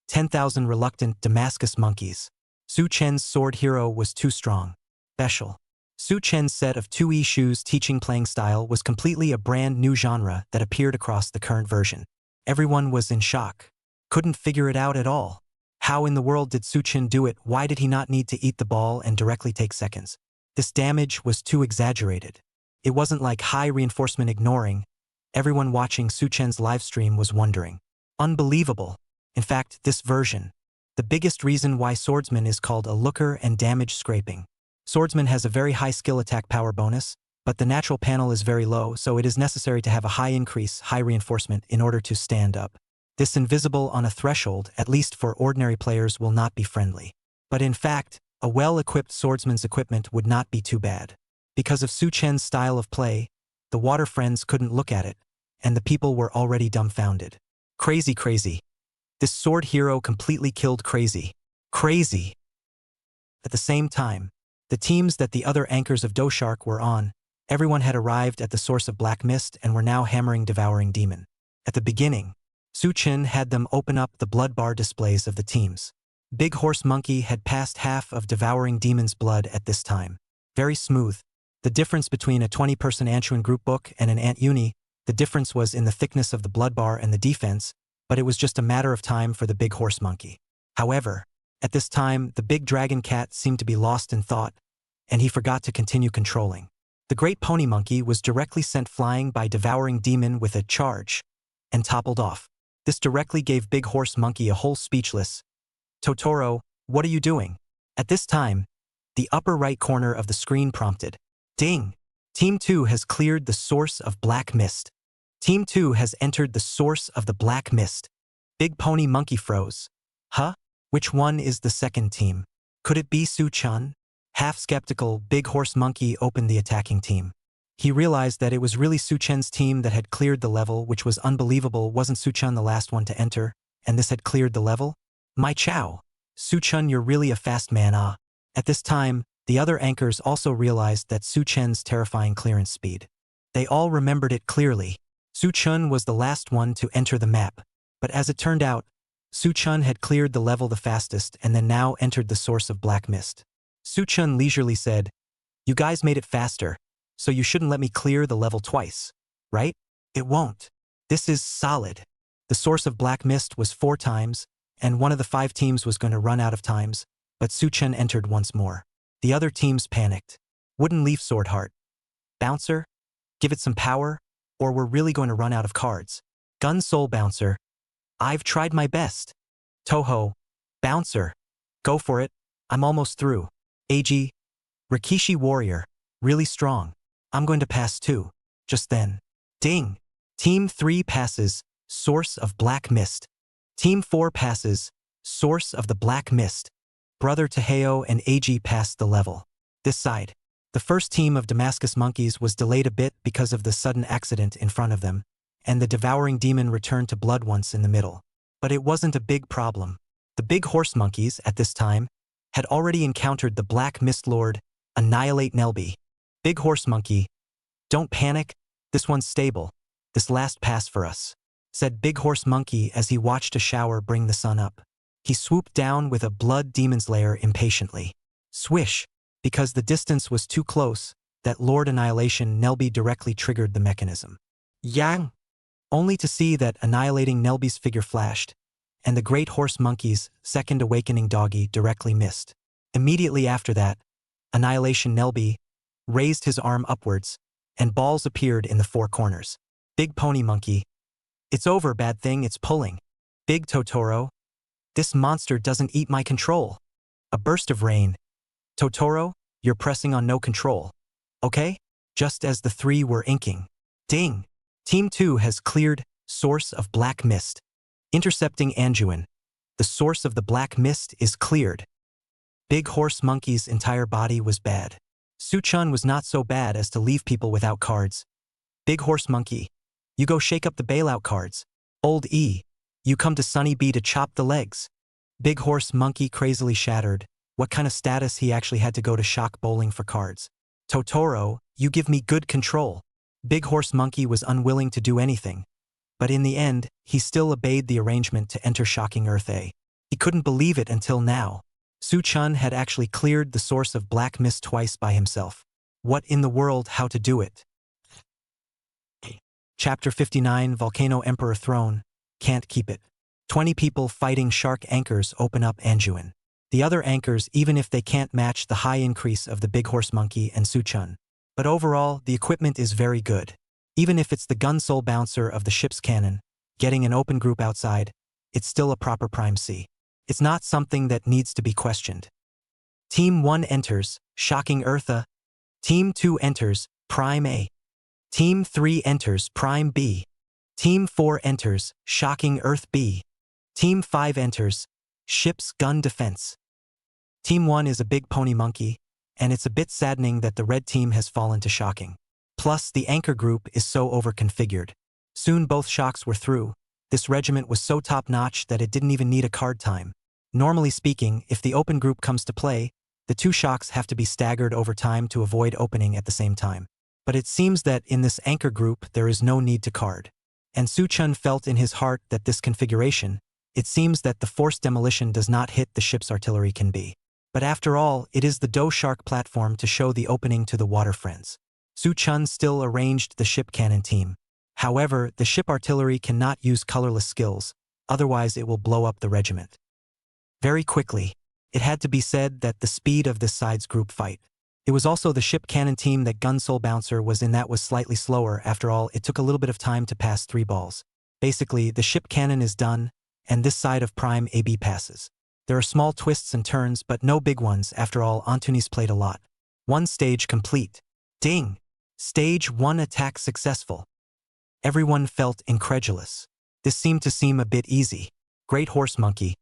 10,000 Reluctant Damascus Monkeys. Su Chen's sword hero was too strong. Special. Su Chen's set of 2E shoes teaching playing style was completely a brand new genre that appeared across the current version. Everyone was in shock. Couldn't figure it out at all. How in the world did Su Chen do it? Why did he not need to eat the ball and directly take seconds? This damage was too exaggerated. It wasn't like high reinforcement ignoring. Everyone watching Su Chen's livestream was wondering. Unbelievable. In fact, this version, the biggest reason why Swordsman is called a looker and damage scraping. Swordsman has a very high skill attack power bonus, but the natural panel is very low, so it is necessary to have a high increase, high reinforcement in order to stand up. This invisible on a threshold, at least for ordinary players, will not be friendly. But in fact, a well-equipped swordsman's equipment would not be too bad. Because of Su Chen's style of play, the water friends couldn't look at it, and the people were already dumbfounded. Crazy, crazy. This sword hero completely killed Crazy. Crazy. At the same time, the teams that the other anchors of Doshark were on, everyone had arrived at the source of Black Mist and were now hammering Devouring Demon. At the beginning, Su Chen had them open up the blood bar displays of the teams. Big Horse Monkey had passed half of Devouring Demon's blood at this time. Very smooth. The difference between a 20-person Anchuan group book and an Ant Uni, the difference was in the thickness of the blood bar and the defense, but it was just a matter of time for the Big Horse Monkey. However, at this time, the Big Dragon Cat seemed to be lost in thought, and he forgot to continue controlling. The great pony monkey was directly sent flying by devouring demon with a charge, and toppled off. This directly gave big horse monkey a whole speechless. Totoro, what are you doing? At this time, the upper right corner of the screen prompted. Ding! Team 2 has cleared the source of black mist. Team 2 has entered the source of the black mist. Big pony monkey froze. Huh? Which one is the second team? Could it be Su-chan? Half skeptical, Big Horse Monkey opened the attacking team. He realized that it was really Su-chan's team that had cleared the level, which was unbelievable. Wasn't Su-chan the last one to enter, and this had cleared the level? My chow! Su-chan, you're really a fast man, ah. At this time, the other anchors also realized that Su-chan's terrifying clearance speed. They all remembered it clearly. Su-chan was the last one to enter the map, but as it turned out, Su-chan had cleared the level the fastest and then now entered the source of black mist. Su-chan leisurely said, "You guys made it faster, so you shouldn't let me clear the level twice, right? It won't. This is solid." The source of black mist was 4 times, and one of the 5 teams was going to run out of times, but Su-chan entered once more. The other teams panicked. Wooden Leaf Sword Heart. Bouncer? Give it some power, or we're really going to run out of cards. Gun Soul Bouncer. I've tried my best. Toho. Bouncer. Go for it. I'm almost through. AG. Rikishi Warrior. Really strong. I'm going to pass too. Just then. Ding. Team 3 passes. Source of black mist. Team 4 passes. Source of the black mist. Brother Taheo and AG passed the level. This side. The first team of Damascus monkeys was delayed a bit because of the sudden accident in front of them, and the devouring demon returned to blood once in the middle. But it wasn't a big problem. The big horse monkeys, at this time, had already encountered the Black Mist Lord, Annihilate Nelby. Big horse monkey, don't panic, this one's stable. This last pass for us, said Big Horse Monkey as he watched a shower bring the sun up. He swooped down with a blood demon's lair impatiently. Swish, because the distance was too close, that Lord Annihilation Nelby directly triggered the mechanism. Yang! Only to see that annihilating Nelby's figure flashed, and the great horse monkey's second awakening doggy directly missed. Immediately after that, Annihilation Nelby raised his arm upwards, and balls appeared in the 4 corners. Big Pony Monkey. It's over, bad thing, it's pulling. Big Totoro. This monster doesn't eat my control. A burst of rain. Totoro, you're pressing on no control. Okay? Just as the 3 were inking. Ding! Team 2 has cleared source of black mist. Intercepting Anjuin. The source of the black mist is cleared. Big Horse Monkey's entire body was bad. Su-chan was not so bad as to leave people without cards. Big Horse Monkey, you go shake up the bailout cards. Old E, you come to Sunny B to chop the legs. Big Horse Monkey crazily shattered. What kind of status he actually had to go to shock bowling for cards. Totoro, you give me good control. Big Horse Monkey was unwilling to do anything, but in the end, he still obeyed the arrangement to enter Shocking Earth A. He couldn't believe it until now. Su-chan had actually cleared the source of black mist twice by himself. What in the world, how to do it? Chapter 59, Volcano Emperor Throne. Can't keep it. 20 people fighting shark anchors open up Anjuin. The other anchors, even if they can't match the high increase of the Big Horse Monkey and Su-chan. But overall, the equipment is very good. Even if it's the gun soul bouncer of the ship's cannon, getting an open group outside, it's still a proper Prime C. It's not something that needs to be questioned. Team 1 enters, Shocking Eartha. Team 2 enters, Prime A. Team 3 enters, Prime B. Team 4 enters, Shocking Earth B. Team 5 enters, Ship's Gun Defense. Team 1 is a big pony monkey, and it's a bit saddening that the red team has fallen to Shocking. Plus, the anchor group is so overconfigured. Soon both shocks were through. This regiment was so top-notch that it didn't even need a card time. Normally speaking, if the open group comes to play, the 2 shocks have to be staggered over time to avoid opening at the same time. But it seems that in this anchor group there is no need to card. And Su-chan felt in his heart that this configuration, it seems that the forced demolition does not hit the ship's artillery can be. But after all, it is the dough shark platform to show the opening to the water friends. Su-chan still arranged the ship cannon team. However, the ship artillery cannot use colorless skills, otherwise it will blow up the regiment. Very quickly, it had to be said that the speed of this side's group fight. It was also the ship cannon team that Gun Soul Bouncer was in that was slightly slower. After all, it took a little bit of time to pass 3 balls. Basically, the ship cannon is done, and this side of Prime AB passes. There are small twists and turns, but no big ones. After all, Antonis played a lot. 1 stage complete. Ding! Stage 1 attack successful. Everyone felt incredulous. This seemed to seem a bit easy. Great Horse Monkey.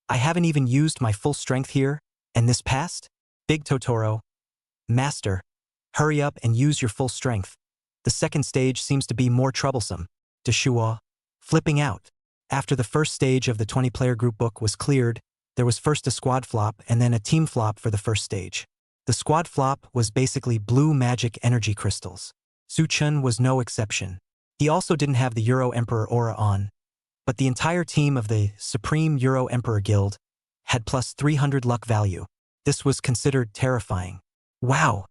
I haven't even used my full strength here, and this passed? Big Totoro. Master, hurry up and use your full strength. The second stage seems to be more troublesome. Deshua. Flipping out. After the first stage of the 20-player group book was cleared, there was first a squad flop and then a team flop for the first stage. The squad flop was basically blue magic energy crystals. Su-chun was no exception. He also didn't have the Euro Emperor aura on, but the entire team of the Supreme Euro Emperor Guild had plus 300 luck value. This was considered terrifying. Wow!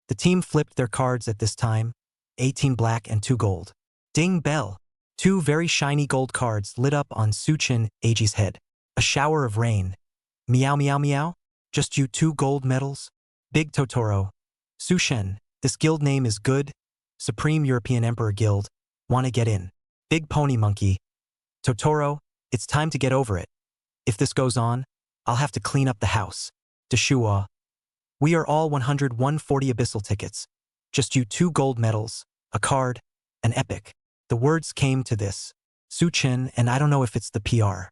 The team flipped their cards at this time, 18 black and 2 gold. Ding bell! 2 very shiny gold cards lit up on Su-chun Eiji's head. A shower of rain. Meow meow meow? Just you 2 gold medals? Big Totoro. Su-shen, this guild name is good. Supreme European Emperor Guild. Wanna get in? Big Pony Monkey. Totoro, it's time to get over it. If this goes on, I'll have to clean up the house. Deshua. We are all 140 abyssal tickets. Just you 2 gold medals, a card, an epic. The words came to this. Su-chun, and I don't know if it's the PR.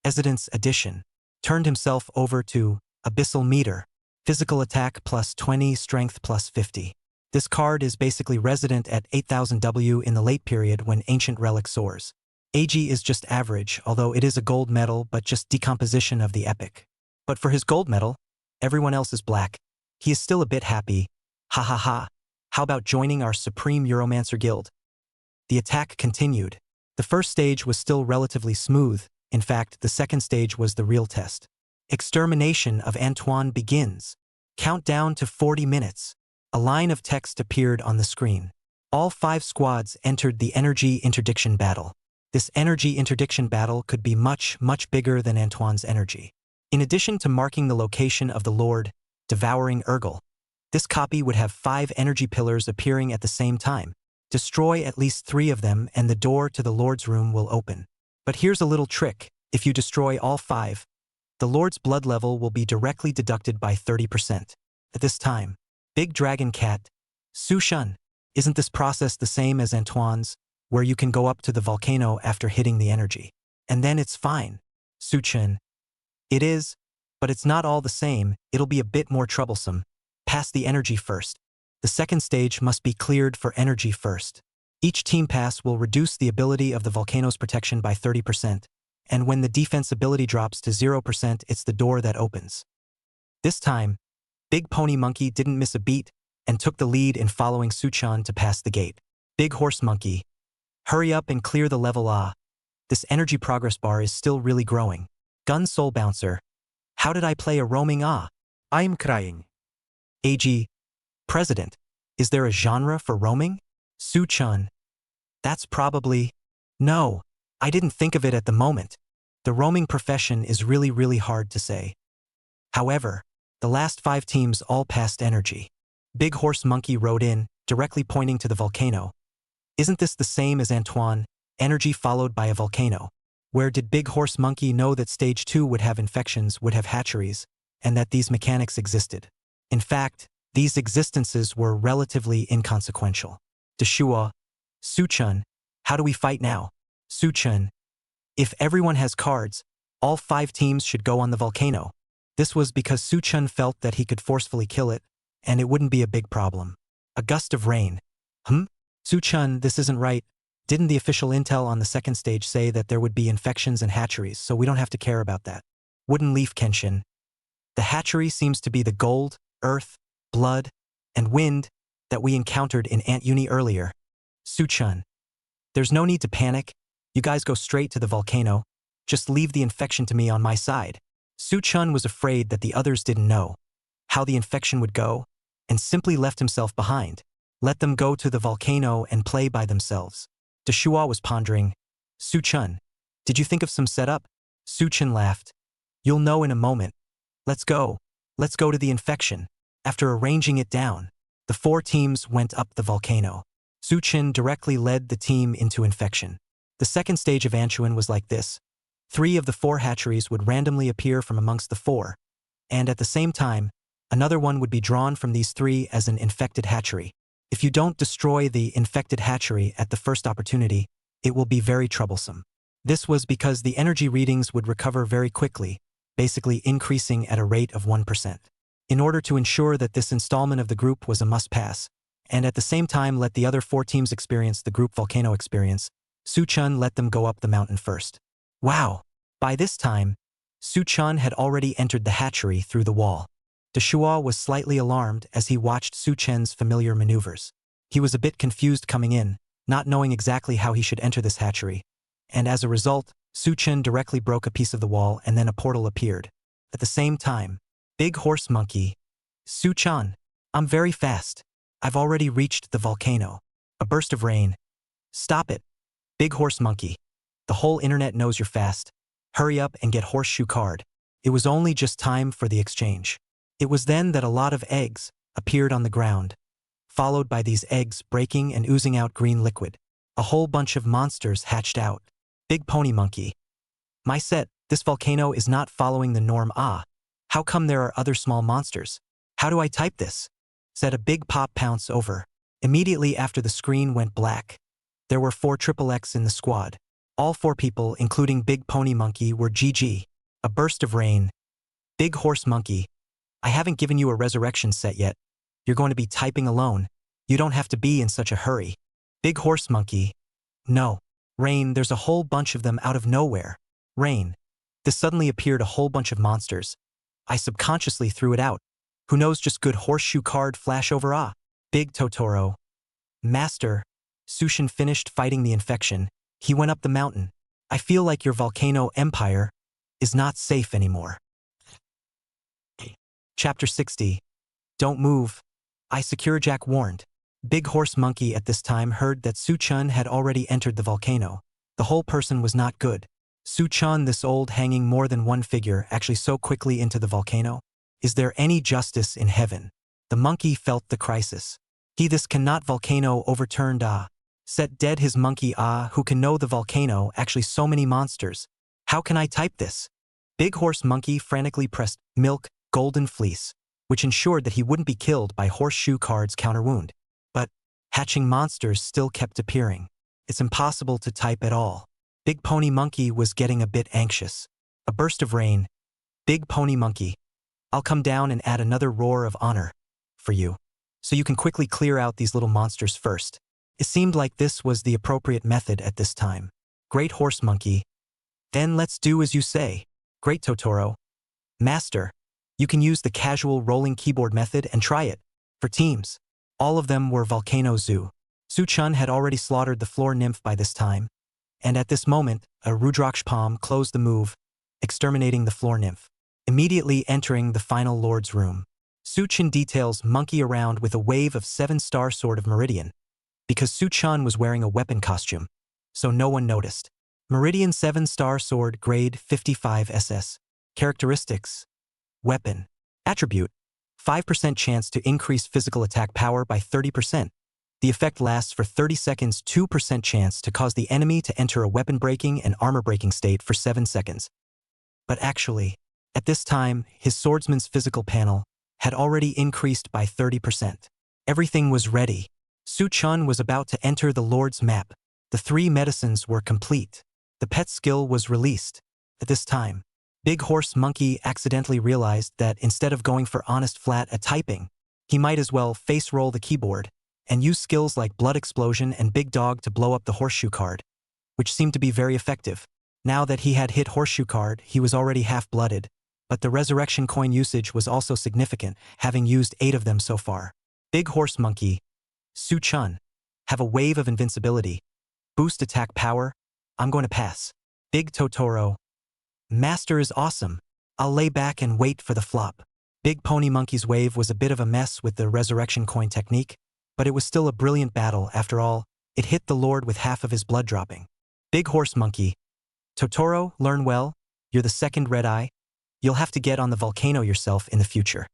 Esidence Edition. Turned himself over to Abyssal Meter. Physical attack plus 20, strength plus 50. This card is basically resident at 8000 W in the late period when Ancient Relic soars. AG is just average, although it is a gold medal but just decomposition of the epic. But for his gold medal, everyone else is black. He is still a bit happy. Ha ha ha. How about joining our Supreme Euromancer Guild? The attack continued. The first stage was still relatively smooth. In fact, the second stage was the real test. Extermination of Antoine begins. Countdown to 40 minutes. A line of text appeared on the screen. All 5 squads entered the energy interdiction battle. This energy interdiction battle could be much, much bigger than Antoine's energy. In addition to marking the location of the Lord, Devouring Urgle, this copy would have 5 energy pillars appearing at the same time. Destroy at least 3 of them and the door to the Lord's room will open. But here's a little trick. If you destroy all 5, the Lord's blood level will be directly deducted by 30%. At this time, Big Dragon Cat, Su-chun, isn't this process the same as Antoine's, where you can go up to the volcano after hitting the energy? And then it's fine. Su-chun. It is, but it's not all the same. It'll be a bit more troublesome. Pass the energy first. The second stage must be cleared for energy first. Each team pass will reduce the ability of the volcano's protection by 30%, and when the defense ability drops to 0%, it's the door that opens. This time, Big Pony Monkey didn't miss a beat and took the lead in following Su-chun to pass the gate. Big Horse Monkey. Hurry up and clear the level. This energy progress bar is still really growing. Gun Soul Bouncer. How did I play a roaming? I'm crying. AG. President. Is there a genre for roaming? Su-chun. That's probably... No, I didn't think of it at the moment. The roaming profession is really hard to say. However, the last 5 teams all passed energy. Big Horse Monkey rode in, directly pointing to the volcano. Isn't this the same as Antoine, energy followed by a volcano? Where did Big Horse Monkey know that stage 2 would have infections, would have hatcheries, and that these mechanics existed? In fact, these existences were relatively inconsequential. Deshua. Su-chun. How do we fight now? Su-chun. If everyone has cards, all 5 teams should go on the volcano. This was because Su-chun felt that he could forcefully kill it, and it wouldn't be a big problem. A gust of rain. Su-chun, this isn't right. Didn't the official intel on the second stage say that there would be infections and hatcheries, so we don't have to care about that? Wooden Leaf Kenshin. The hatchery seems to be the gold, earth, blood, and wind that we encountered in Ant Uni earlier. Su-chun. There's no need to panic. You guys go straight to the volcano. Just leave the infection to me on my side. Su-chun was afraid that the others didn't know how the infection would go, and simply left himself behind. Let them go to the volcano and play by themselves. Deshua was pondering. Su-chun, did you think of some setup? Su-chun laughed. You'll know in a moment. Let's go. Let's go to the infection. After arranging it down, the 4 teams went up the volcano. Suchin directly led the team into infection. The second stage of Antuan was like this. 3 of the 4 hatcheries would randomly appear from amongst the 4, and at the same time, another one would be drawn from these 3 as an infected hatchery. If you don't destroy the infected hatchery at the first opportunity, it will be very troublesome. This was because the energy readings would recover very quickly, basically increasing at a rate of 1%. In order to ensure that this installment of the group was a must-pass, and at the same time let the other 4 teams experience the group volcano experience, Suchun let them go up the mountain first. Wow! By this time, Suchun had already entered the hatchery through the wall. Deshua was slightly alarmed as he watched Suchen's familiar maneuvers. He was a bit confused coming in, not knowing exactly how he should enter this hatchery, and as a result, Suchen directly broke a piece of the wall and then a portal appeared. At the same time, Big Horse Monkey, Suchan, I'm very fast. I've already reached the volcano. A burst of rain. Stop it. Big Horse Monkey. The whole internet knows you're fast. Hurry up and get horseshoe card. It was only just time for the exchange. It was then that a lot of eggs appeared on the ground, followed by these eggs breaking and oozing out green liquid. A whole bunch of monsters hatched out. Big Pony Monkey. My set, this volcano is not following the norm. How come there are other small monsters? How do I type this? Said a big pop pounce over. Immediately after the screen went black. There were 4 XXX in the squad. All 4 people, including Big Pony Monkey, were GG. A burst of rain. Big Horse Monkey. I haven't given you a resurrection set yet. You're going to be typing alone. You don't have to be in such a hurry. Big Horse Monkey. No. Rain, there's a whole bunch of them out of nowhere. Rain. This suddenly appeared a whole bunch of monsters. I subconsciously threw it out. Who knows, just good horseshoe card flash over. Big Totoro. Master. Sushin finished fighting the infection. He went up the mountain. I feel like your volcano empire is not safe anymore. Chapter 60. Don't move. Jack warned. Big Horse Monkey at this time heard that Suchun had already entered the volcano. The whole person was not good. Suchun, this old hanging more than one figure, actually so quickly into the volcano? Is there any justice in heaven? The monkey felt the crisis. He this cannot volcano overturned set dead his monkey who can know the volcano actually so many monsters. How can I type this? Big Horse Monkey frantically pressed milk, golden fleece, which ensured that he wouldn't be killed by horseshoe card's counter wound. But hatching monsters still kept appearing. It's impossible to type at all. Big Pony Monkey was getting a bit anxious. A burst of rain. Big Pony Monkey. I'll come down and add another roar of honor for you, so you can quickly clear out these little monsters first. It seemed like this was the appropriate method at this time. Great Horse Monkey. Then let's do as you say. Great Totoro. Master. You can use the casual rolling keyboard method and try it. For teams. All of them were Volcano Zoo. Suchun had already slaughtered the floor nymph by this time, and at this moment, a Rudraksh palm closed the move, exterminating the floor nymph. Immediately entering the final lord's room, Suchun details monkey around with a wave of 7-star sword of Meridian. Because Suchun was wearing a weapon costume, so no one noticed. Meridian 7-star sword grade 55 SS. Characteristics. Weapon. Attribute. 5% chance to increase physical attack power by 30%. The effect lasts for 30 seconds, 2% chance to cause the enemy to enter a weapon breaking and armor breaking state for 7 seconds. But actually, at this time, his swordsman's physical panel had already increased by 30%. Everything was ready. Suchun was about to enter the Lord's map. The 3 medicines were complete. The pet skill was released. At this time, Big Horse Monkey accidentally realized that instead of going for honest flat at typing, he might as well face roll the keyboard and use skills like Blood Explosion and Big Dog to blow up the horseshoe card, which seemed to be very effective. Now that he had hit horseshoe card, he was already half-blooded, but the resurrection coin usage was also significant, having used 8 of them so far. Big Horse Monkey. Suchun. Have a wave of invincibility. Boost attack power. I'm going to pass. Big Totoro. Master is awesome. I'll lay back and wait for the flop. Big Pony Monkey's wave was a bit of a mess with the resurrection coin technique, but it was still a brilliant battle. After all, it hit the Lord with half of his blood dropping. Big Horse Monkey. Totoro, learn well. You're the second red eye. You'll have to get on the volcano yourself in the future.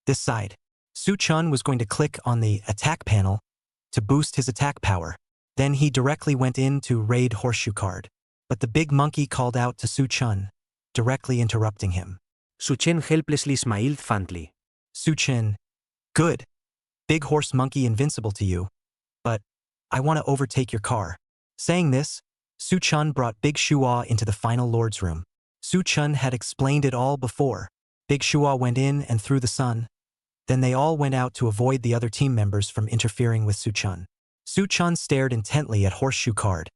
This side. Su Chun was going to click on the attack panel to boost his attack power. Then he directly went in to raid horseshoe card. But the big monkey called out to Su Chun, directly interrupting him. Su-chen helplessly smiled fondly. Su Chun, good. Big horse monkey invincible to you. But I want to overtake your car. Saying this, Su Chun brought Big Shua into the final lord's room. Su Chun had explained it all before. Big Shua went in and threw the sun. Then they all went out to avoid the other team members from interfering with Su Chun. Su Chun stared intently at horseshoe card.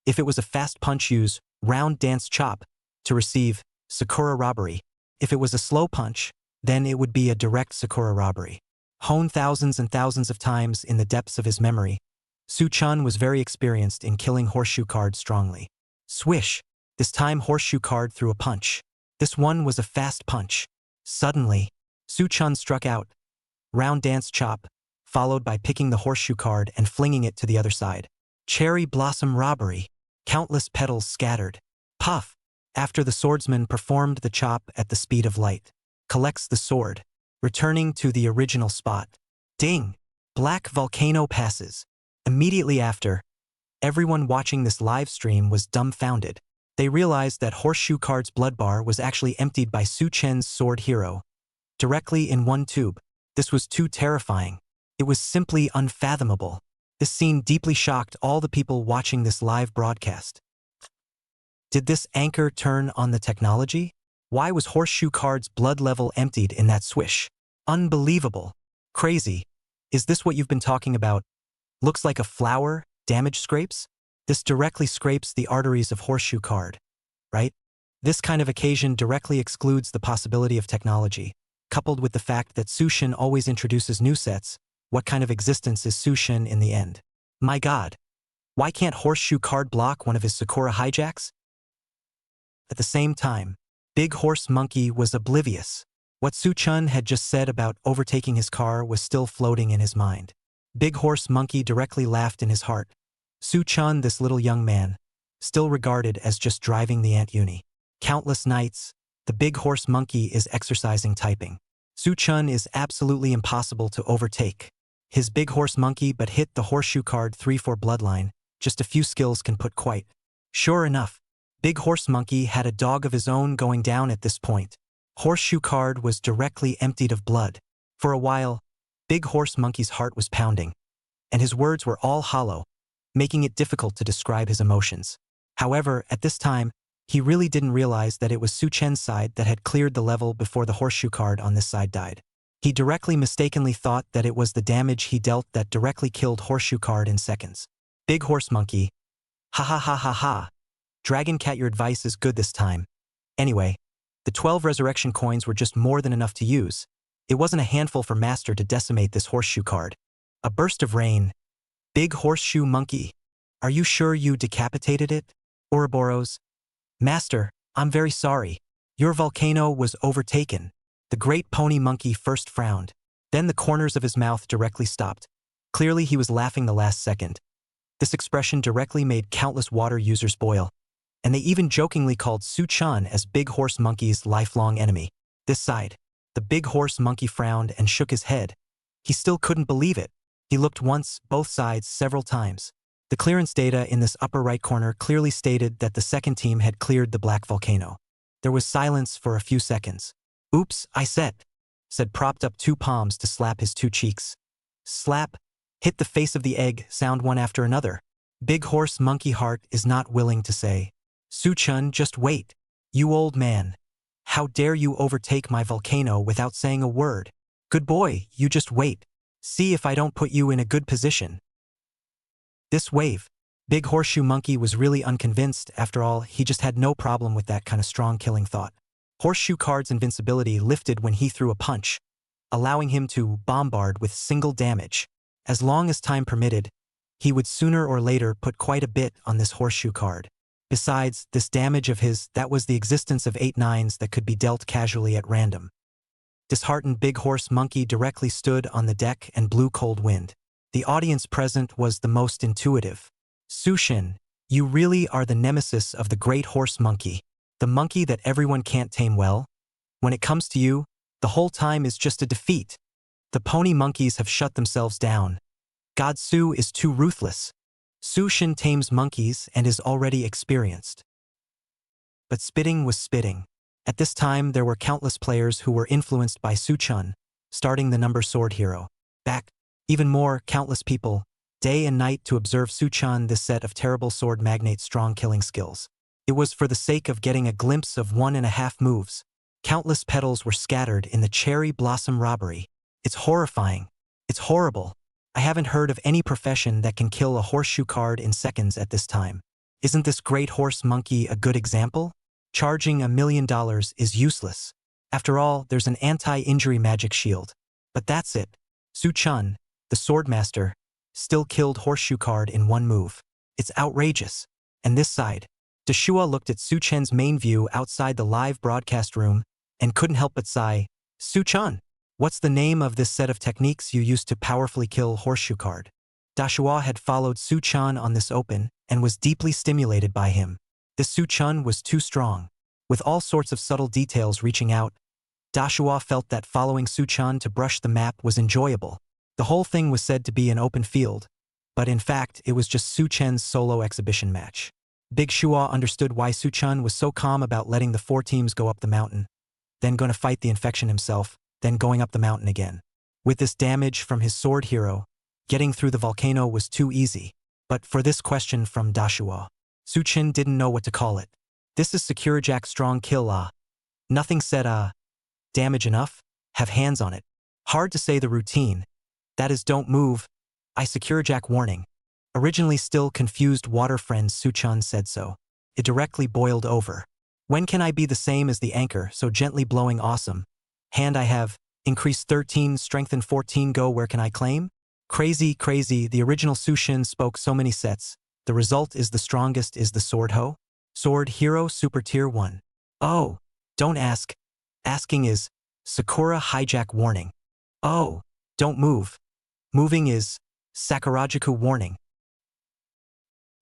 If it was a fast punch, use round dance chop to receive Sakura robbery. If it was a slow punch, then it would be a direct Sakura robbery. Honed thousands and thousands of times in the depths of his memory, Su Chun was very experienced in killing horseshoe card strongly. Swish! This time horseshoe card threw a punch. This one was a fast punch. Suddenly, Su Chun struck out. Round dance chop, followed by picking the horseshoe card and flinging it to the other side. Cherry blossom robbery. Countless petals scattered. Puff! After the swordsman performed the chop at the speed of light. Collects the sword, returning to the original spot. Ding! Black volcano passes. Immediately after, everyone watching this live stream was dumbfounded. They realized that horseshoe card's blood bar was actually emptied by Su Chen's sword hero, directly in one tube. This was too terrifying. It was simply unfathomable. This scene deeply shocked all the people watching this live broadcast. Did this anchor turn on the technology? Why was horseshoe card's blood level emptied in that swish? Unbelievable. Crazy. Is this what you've been talking about? Looks like a flower, damage scrapes? This directly scrapes the arteries of horseshoe card, right? This kind of occasion directly excludes the possibility of technology. Coupled with the fact that Sushin always introduces new sets, what kind of existence is Sushin in the end? My god. Why can't horseshoe card block one of his Sakura hijacks? At the same time, Big Horse Monkey was oblivious. What Su Chun had just said about overtaking his car was still floating in his mind. Big Horse Monkey directly laughed in his heart. Su Chun, this little young man, still regarded as just driving the Ant Uni. Countless nights, the Big Horse Monkey is exercising typing. Su Chun is absolutely impossible to overtake. His Big Horse Monkey but hit the horseshoe card 3-4 bloodline, just a few skills can put quite. Sure enough, Big Horse Monkey had a dog of his own going down at this point. Horseshoe card was directly emptied of blood. For a while, Big Horse Monkey's heart was pounding, and his words were all hollow, making it difficult to describe his emotions. However, at this time, he really didn't realize that it was Su Chen's side that had cleared the level before the horseshoe card on this side died. He directly mistakenly thought that it was the damage he dealt that directly killed horseshoe card in seconds. Big Horse Monkey. Ha ha ha ha ha. Dragon Cat, your advice is good this time. Anyway, the 12 resurrection coins were just more than enough to use. It wasn't a handful for Master to decimate this horseshoe card. A burst of rain. Big Horseshoe Monkey. Are you sure you decapitated it? Ouroboros. Master, I'm very sorry. Your volcano was overtaken. The great pony monkey first frowned. Then the corners of his mouth directly stopped. Clearly he was laughing the last second. This expression directly made countless water users boil. And they even jokingly called Su Chun as Big Horse Monkey's lifelong enemy. This side, the Big Horse Monkey frowned and shook his head. He still couldn't believe it. He looked once, both sides, several times. The clearance data in this upper right corner clearly stated that the second team had cleared the black volcano. There was silence for a few seconds. Oops, I said propped up 2 palms to slap his 2 cheeks. Slap, hit the face of the egg, sound one after another. Big Horse Monkey heart is not willing to say. Su Chun, just wait. You old man. How dare you overtake my volcano without saying a word? Good boy, you just wait. See if I don't put you in a good position. This wave. Big Horseshoe Monkey was really unconvinced. After all, he just had no problem with that kind of strong killing thought. Horseshoe card's invincibility lifted when he threw a punch, allowing him to bombard with single damage. As long as time permitted, he would sooner or later put quite a bit on this horseshoe card. Besides, this damage of his, that was the existence of 8 nines that could be dealt casually at random. Disheartened Big Horse Monkey directly stood on the deck and blew cold wind. The audience present was the most intuitive. Sushin, you really are the nemesis of the Great Horse Monkey. The monkey that everyone can't tame well. When it comes to you, the whole time is just a defeat. The pony monkeys have shut themselves down. God Su is too ruthless. Su Shin tames monkeys and is already experienced. But spitting was spitting. At this time there were countless players who were influenced by Su Chun, starting the number sword hero. Back, even more, countless people, day and night to observe Su Chun, this set of terrible sword magnate's strong killing skills. It was for the sake of getting a glimpse of 1.5 moves. Countless petals were scattered in the cherry blossom robbery. It's horrifying. It's horrible. I haven't heard of any profession that can kill a horseshoe card in seconds at this time. Isn't this great horse monkey a good example? Charging $1 million is useless. After all, there's an anti-injury magic shield. But that's it. Su Chun, the swordmaster, still killed horseshoe card in 1 move. It's outrageous. And this side. Deshua looked at Su Chen's main view outside the live broadcast room and couldn't help but sigh. Su Chun, what's the name of this set of techniques you used to powerfully kill horseshoe card? Dashua had followed Su Chun on this open and was deeply stimulated by him. This Su Chun was too strong. With all sorts of subtle details reaching out, Dashua felt that following Su Chun to brush the map was enjoyable. The whole thing was said to be an open field, but in fact it was just Su Chen's solo exhibition match. Big Shua understood why Su Chun was so calm about letting the 4 teams go up the mountain, then going to fight the infection himself, then going up the mountain again. With this damage from his sword hero, getting through the volcano was too easy. But for this question from Dashua, Su Chin didn't know what to call it. This is Sakurajak strong kill Nothing said damage enough? Have hands on it. Hard to say the routine. That is don't move. I Sakurajak warning. Originally still confused water friend Su Chun said so. It directly boiled over. When can I be the same as the anchor, so gently blowing awesome? Hand I have, increase 13, strengthen 14, go where can I claim? Crazy, crazy, the original Su Shin spoke so many sets. The result is the strongest is the sword ho? Sword hero super tier 1. Oh, don't ask. Asking is Sakura hijack warning. Oh, don't move. Moving is Sakurajaku warning.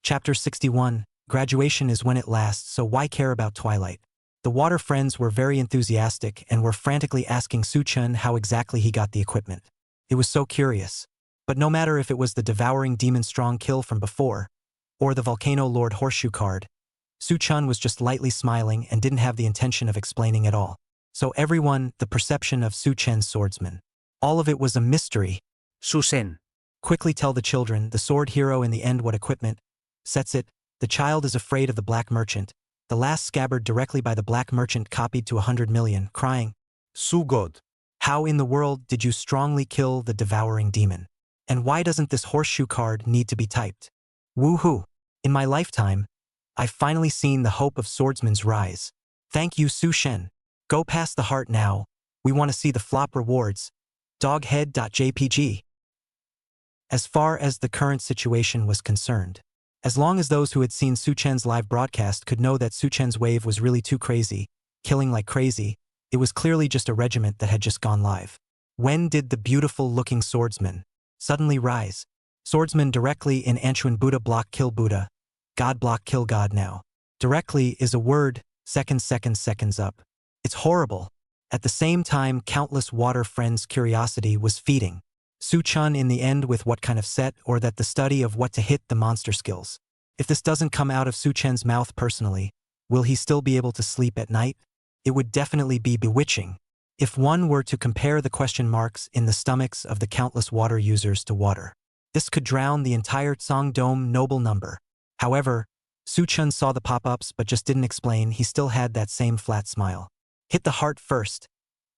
Chapter 61, Graduation is when it lasts, so why care about Twilight? The water friends were very enthusiastic and were frantically asking Su Chun how exactly he got the equipment. It was so curious. But no matter if it was the devouring demon strong kill from before, or the volcano lord horseshoe card, Su Chun was just lightly smiling and didn't have the intention of explaining at all. So everyone, the perception of Su Chen's swordsman. All of it was a mystery. Su Sen. Quickly tell the children, the sword hero in the end what equipment sets it. The child is afraid of the black merchant. The last scabbard directly by the black merchant copied to 100 million, crying, Su God. how in the world did you strongly kill the devouring demon? And why doesn't this horseshoe card need to be typed? Woohoo! In my lifetime, I've finally seen the hope of swordsman's rise. Thank you Su Shen. Go past the heart now. We want to see the flop rewards. Doghead.jpg. As far as the current situation was concerned, as long as those who had seen Su Chen's live broadcast could know that Su Chen's wave was really too crazy, killing like crazy, it was clearly just a regiment that had just gone live. When did the beautiful-looking swordsman suddenly rise? Swordsman directly in Anchuan Buddha block kill Buddha. God block kill God now. Directly is a word, seconds up. It's horrible. At the same time, countless water friends' curiosity was feeding Su Chun in the end with what kind of set or that the study of what to hit the monster skills. If this doesn't come out of Su Chen's mouth personally, will he still be able to sleep at night? It would definitely be bewitching. If one were to compare the question marks in the stomachs of the countless water users to water, this could drown the entire Dome noble number. However, Su Chun saw the pop-ups but just didn't explain. He still had that same flat smile. Hit the heart first.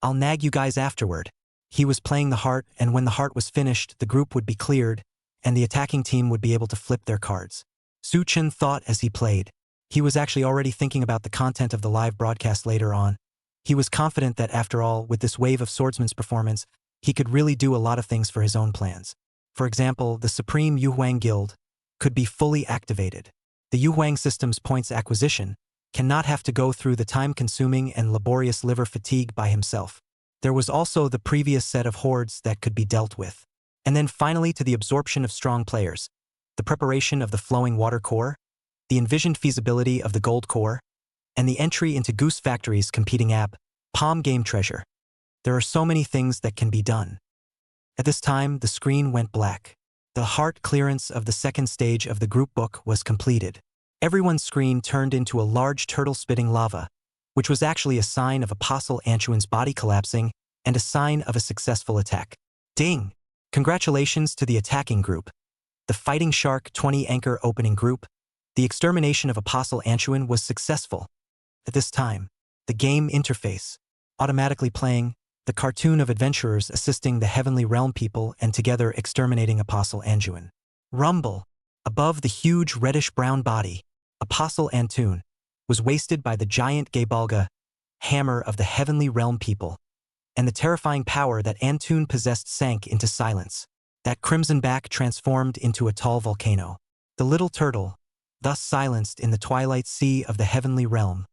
I'll nag you guys afterward. He was playing the heart, and when the heart was finished, the group would be cleared, and the attacking team would be able to flip their cards. Su Chun thought as he played. He was actually already thinking about the content of the live broadcast later on. He was confident that after all, with this wave of swordsman's performance, he could really do a lot of things for his own plans. For example, the Supreme Yuhuang Guild could be fully activated. The Yuhuang system's points acquisition cannot have to go through the time-consuming and laborious liver fatigue by himself. There was also the previous set of hordes that could be dealt with. And then finally to the absorption of strong players, the preparation of the flowing water core, the envisioned feasibility of the gold core, and the entry into Goose Factory's competing app, Palm Game Treasure. There are so many things that can be done. At this time, the screen went black. The heart clearance of the second stage of the group book was completed. Everyone's screen turned into a large turtle spitting lava, which was actually a sign of Apostle Antuan's body collapsing and a sign of a successful attack. Ding! Congratulations to the attacking group. The Fighting Shark 20 Anchor opening group. The extermination of Apostle Antuan was successful. At this time, the game interface, automatically playing, the cartoon of adventurers assisting the Heavenly Realm people and together exterminating Apostle Antuan. Rumble, above the huge reddish-brown body, Apostle Antuan, was wasted by the giant Gebalga, hammer of the Heavenly Realm people, and the terrifying power that Antuan possessed sank into silence. That crimson back transformed into a tall volcano. The little turtle, thus silenced in the twilight sea of the Heavenly Realm,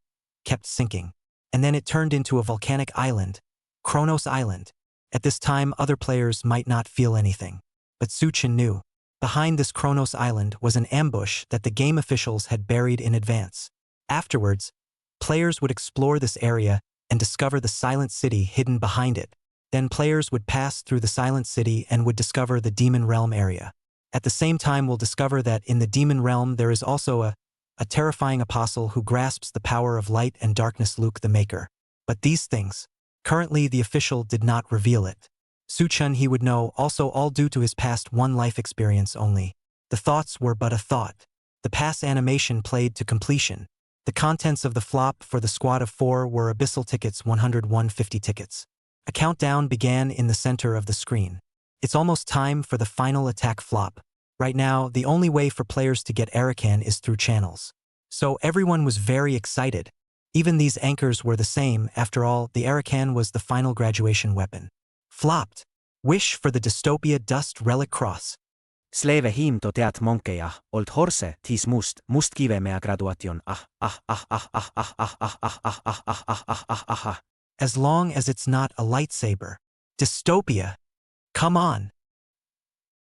kept sinking. And then it turned into a volcanic island, Kronos Island. At this time, other players might not feel anything. But Suchin knew. Behind this Kronos Island was an ambush that the game officials had buried in advance. Afterwards, players would explore this area and discover the silent city hidden behind it. Then players would pass through the silent city and would discover the Demon Realm area. At the same time, we'll discover that in the Demon Realm there is also a terrifying apostle who grasps the power of light and darkness, Luke the Maker. But these things, currently the official did not reveal it. Suchun he would know, also all due to his past one life experience only. The thoughts were but a thought. The past animation played to completion. The contents of the flop for the squad of 4 were abyssal tickets, 10150 tickets. A countdown began in the center of the screen. It's almost time for the final attack flop. Right now, the only way for players to get Arakan is through channels. So everyone was very excited. Even these anchors were the same. After all, the Arakan was the final graduation weapon. Flopped. Wish for the Dystopia Dust Relic Cross. Sleve him toteat monkeja, old horse, tis mustkive mea graduation, As long as it's not a lightsaber. Dystopia. Come on.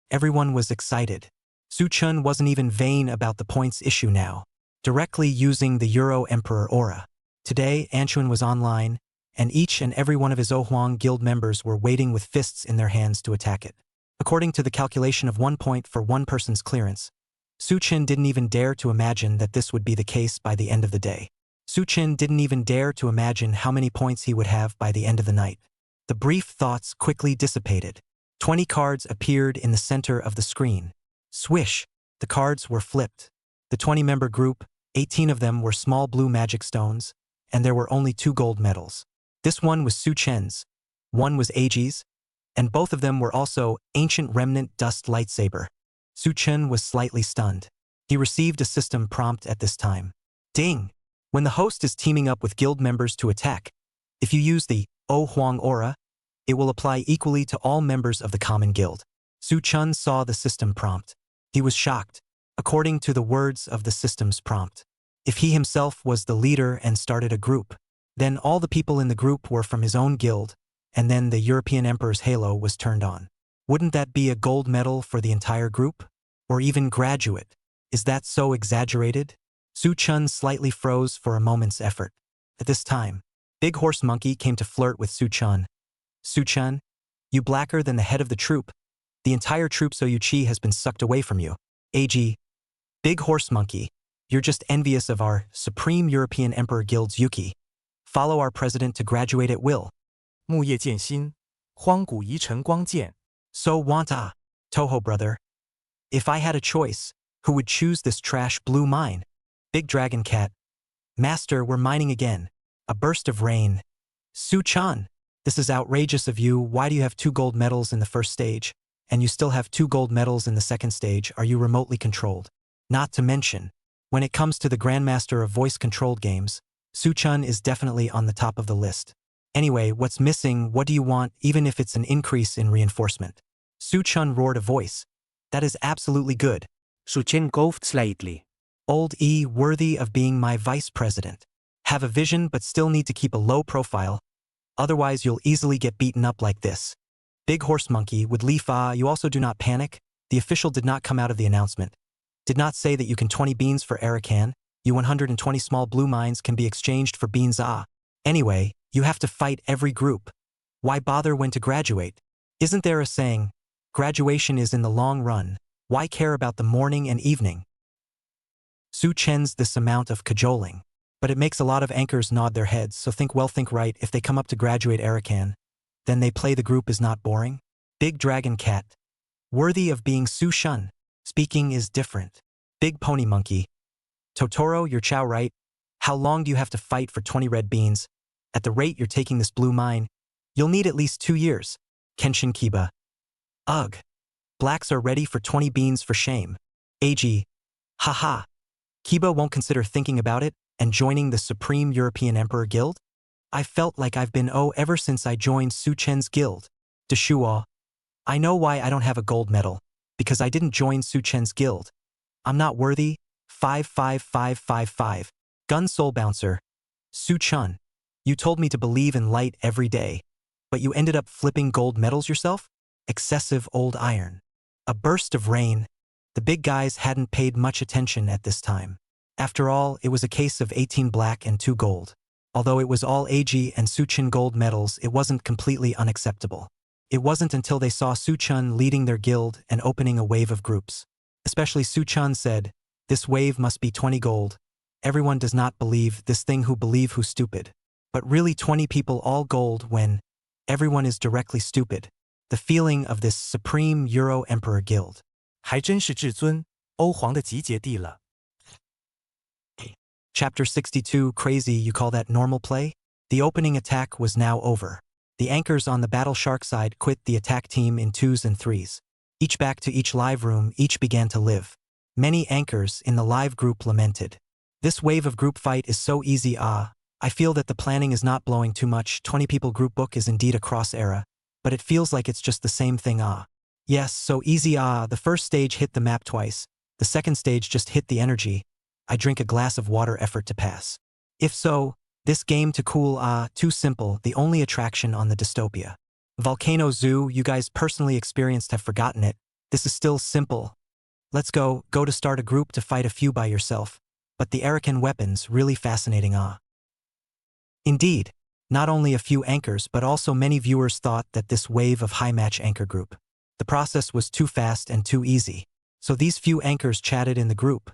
Everyone was excited. Suchun wasn't even vain about the points issue now, directly using the Euro Emperor aura. Today, Antuan was online, and each and every one of his Ohuang guild members were waiting with fists in their hands to attack it. According to the calculation of 1 point for one person's clearance, Suchin didn't even dare to imagine that this would be the case by the end of the day. Suchin didn't even dare to imagine how many points he would have by the end of the night. The brief thoughts quickly dissipated. 20 cards appeared in the center of the screen. Swish! The cards were flipped. The 20-member group, 18 of them were small blue magic stones, and there were only 2 gold medals. This one was Suchen's, one was Eiji's, and both of them were also Ancient Remnant Dust Lightsaber. Suchen was slightly stunned. He received a system prompt at this time. Ding! When the host is teaming up with guild members to attack, if you use the O Huang aura, it will apply equally to all members of the common guild. Su Chun saw the system prompt. He was shocked, according to the words of the system's prompt. If he himself was the leader and started a group, then all the people in the group were from his own guild, and then the European Emperor's halo was turned on. Wouldn't that be a gold medal for the entire group? Or even graduate? Is that so exaggerated? Su Chun slightly froze for a moment's effort. At this time, Big Horse Monkey came to flirt with Su Chun. Su Chun, you blacker than the head of the troop. The entire troop Soyuchi has been sucked away from you. AG. Big Horse Monkey, you're just envious of our Supreme European Emperor Guild's Yuki. Follow our president to graduate at will. 木叶剑心，荒古遗尘光剑。 So wanta, Toho brother. If I had a choice, who would choose this trash blue mine? Big Dragon Cat. Master, we're mining again. A burst of rain. Su-chan, this is outrageous of you. Why do you have 2 gold medals in the first stage, and you still have 2 gold medals in the second stage? Are you remotely controlled? Not to mention, when it comes to the Grandmaster of voice-controlled games, Su-chun is definitely on the top of the list. Anyway, what's missing? What do you want, even if it's an increase in reinforcement? Su-chun roared a voice. That is absolutely good. Su-chen coughed slightly. Old E, worthy of being my vice president. Have a vision but still need to keep a low profile. Otherwise you'll easily get beaten up like this. Big Horse Monkey, with Li Fa, you also do not panic. The official did not come out of the announcement. Did not say that you can 20 beans for Arakan. You 120 small blue mines can be exchanged for beans. Anyway, you have to fight every group. Why bother when to graduate? Isn't there a saying, graduation is in the long run, why care about the morning and evening? Su Chen's this amount of cajoling. But it makes a lot of anchors nod their heads, so think well, think right. If they come up to graduate Arakan, then they play the group is not boring. Big Dragon Cat. Worthy of being Su Shun. Speaking is different. Big Pony Monkey. Totoro, you're chow right? How long do you have to fight for 20 red beans? At the rate you're taking this blue mine, you'll need at least 2 years. Kenshin Kiba. Ugh. Blacks are ready for 20 beans for shame. AG. Haha. Kiba won't consider thinking about it and joining the Supreme European Emperor Guild? I felt like I've been ever since I joined Su Chen's guild. Deshuo. I know why I don't have a gold medal. Because I didn't join Su Chen's guild. I'm not worthy. 55555. Gun Soul Bouncer. Su Chun. You told me to believe in light every day. But you ended up flipping gold medals yourself? Excessive old iron. A burst of rain. The big guys hadn't paid much attention at this time. After all, it was a case of 18 black and 2 gold. Although it was all AG and Su Chen gold medals, it wasn't completely unacceptable. It wasn't until they saw Su Chun leading their guild and opening a wave of groups. Especially Su Chun said, this wave must be 20 gold. Everyone does not believe this thing who believe who's stupid. But really 20 people all gold when everyone is directly stupid. The feeling of this Supreme Euro Emperor Guild. 还真是至尊欧皇的集结地了。Chapter 62, crazy, you call that normal play? The opening attack was now over. The anchors on the Battle Shark side quit the attack team in 2s and 3s. Each back to each live room, each began to live. Many anchors in the live group lamented. This wave of group fight is so easy I feel that the planning is not blowing too much. 20 people group book is indeed a cross era, but it feels like it's just the same thing Yes, so easy the first stage hit the map twice. The second stage just hit the energy. I drink a glass of water effort to pass. If so, this game to cool too simple, the only attraction on the dystopia. Volcano Zoo, you guys personally experienced have forgotten it. This is still simple. Let's go to start a group to fight a few by yourself. But the Arakan weapons, really fascinating Indeed, not only a few anchors but also many viewers thought that this wave of high match anchor group. The process was too fast and too easy. So these few anchors chatted in the group,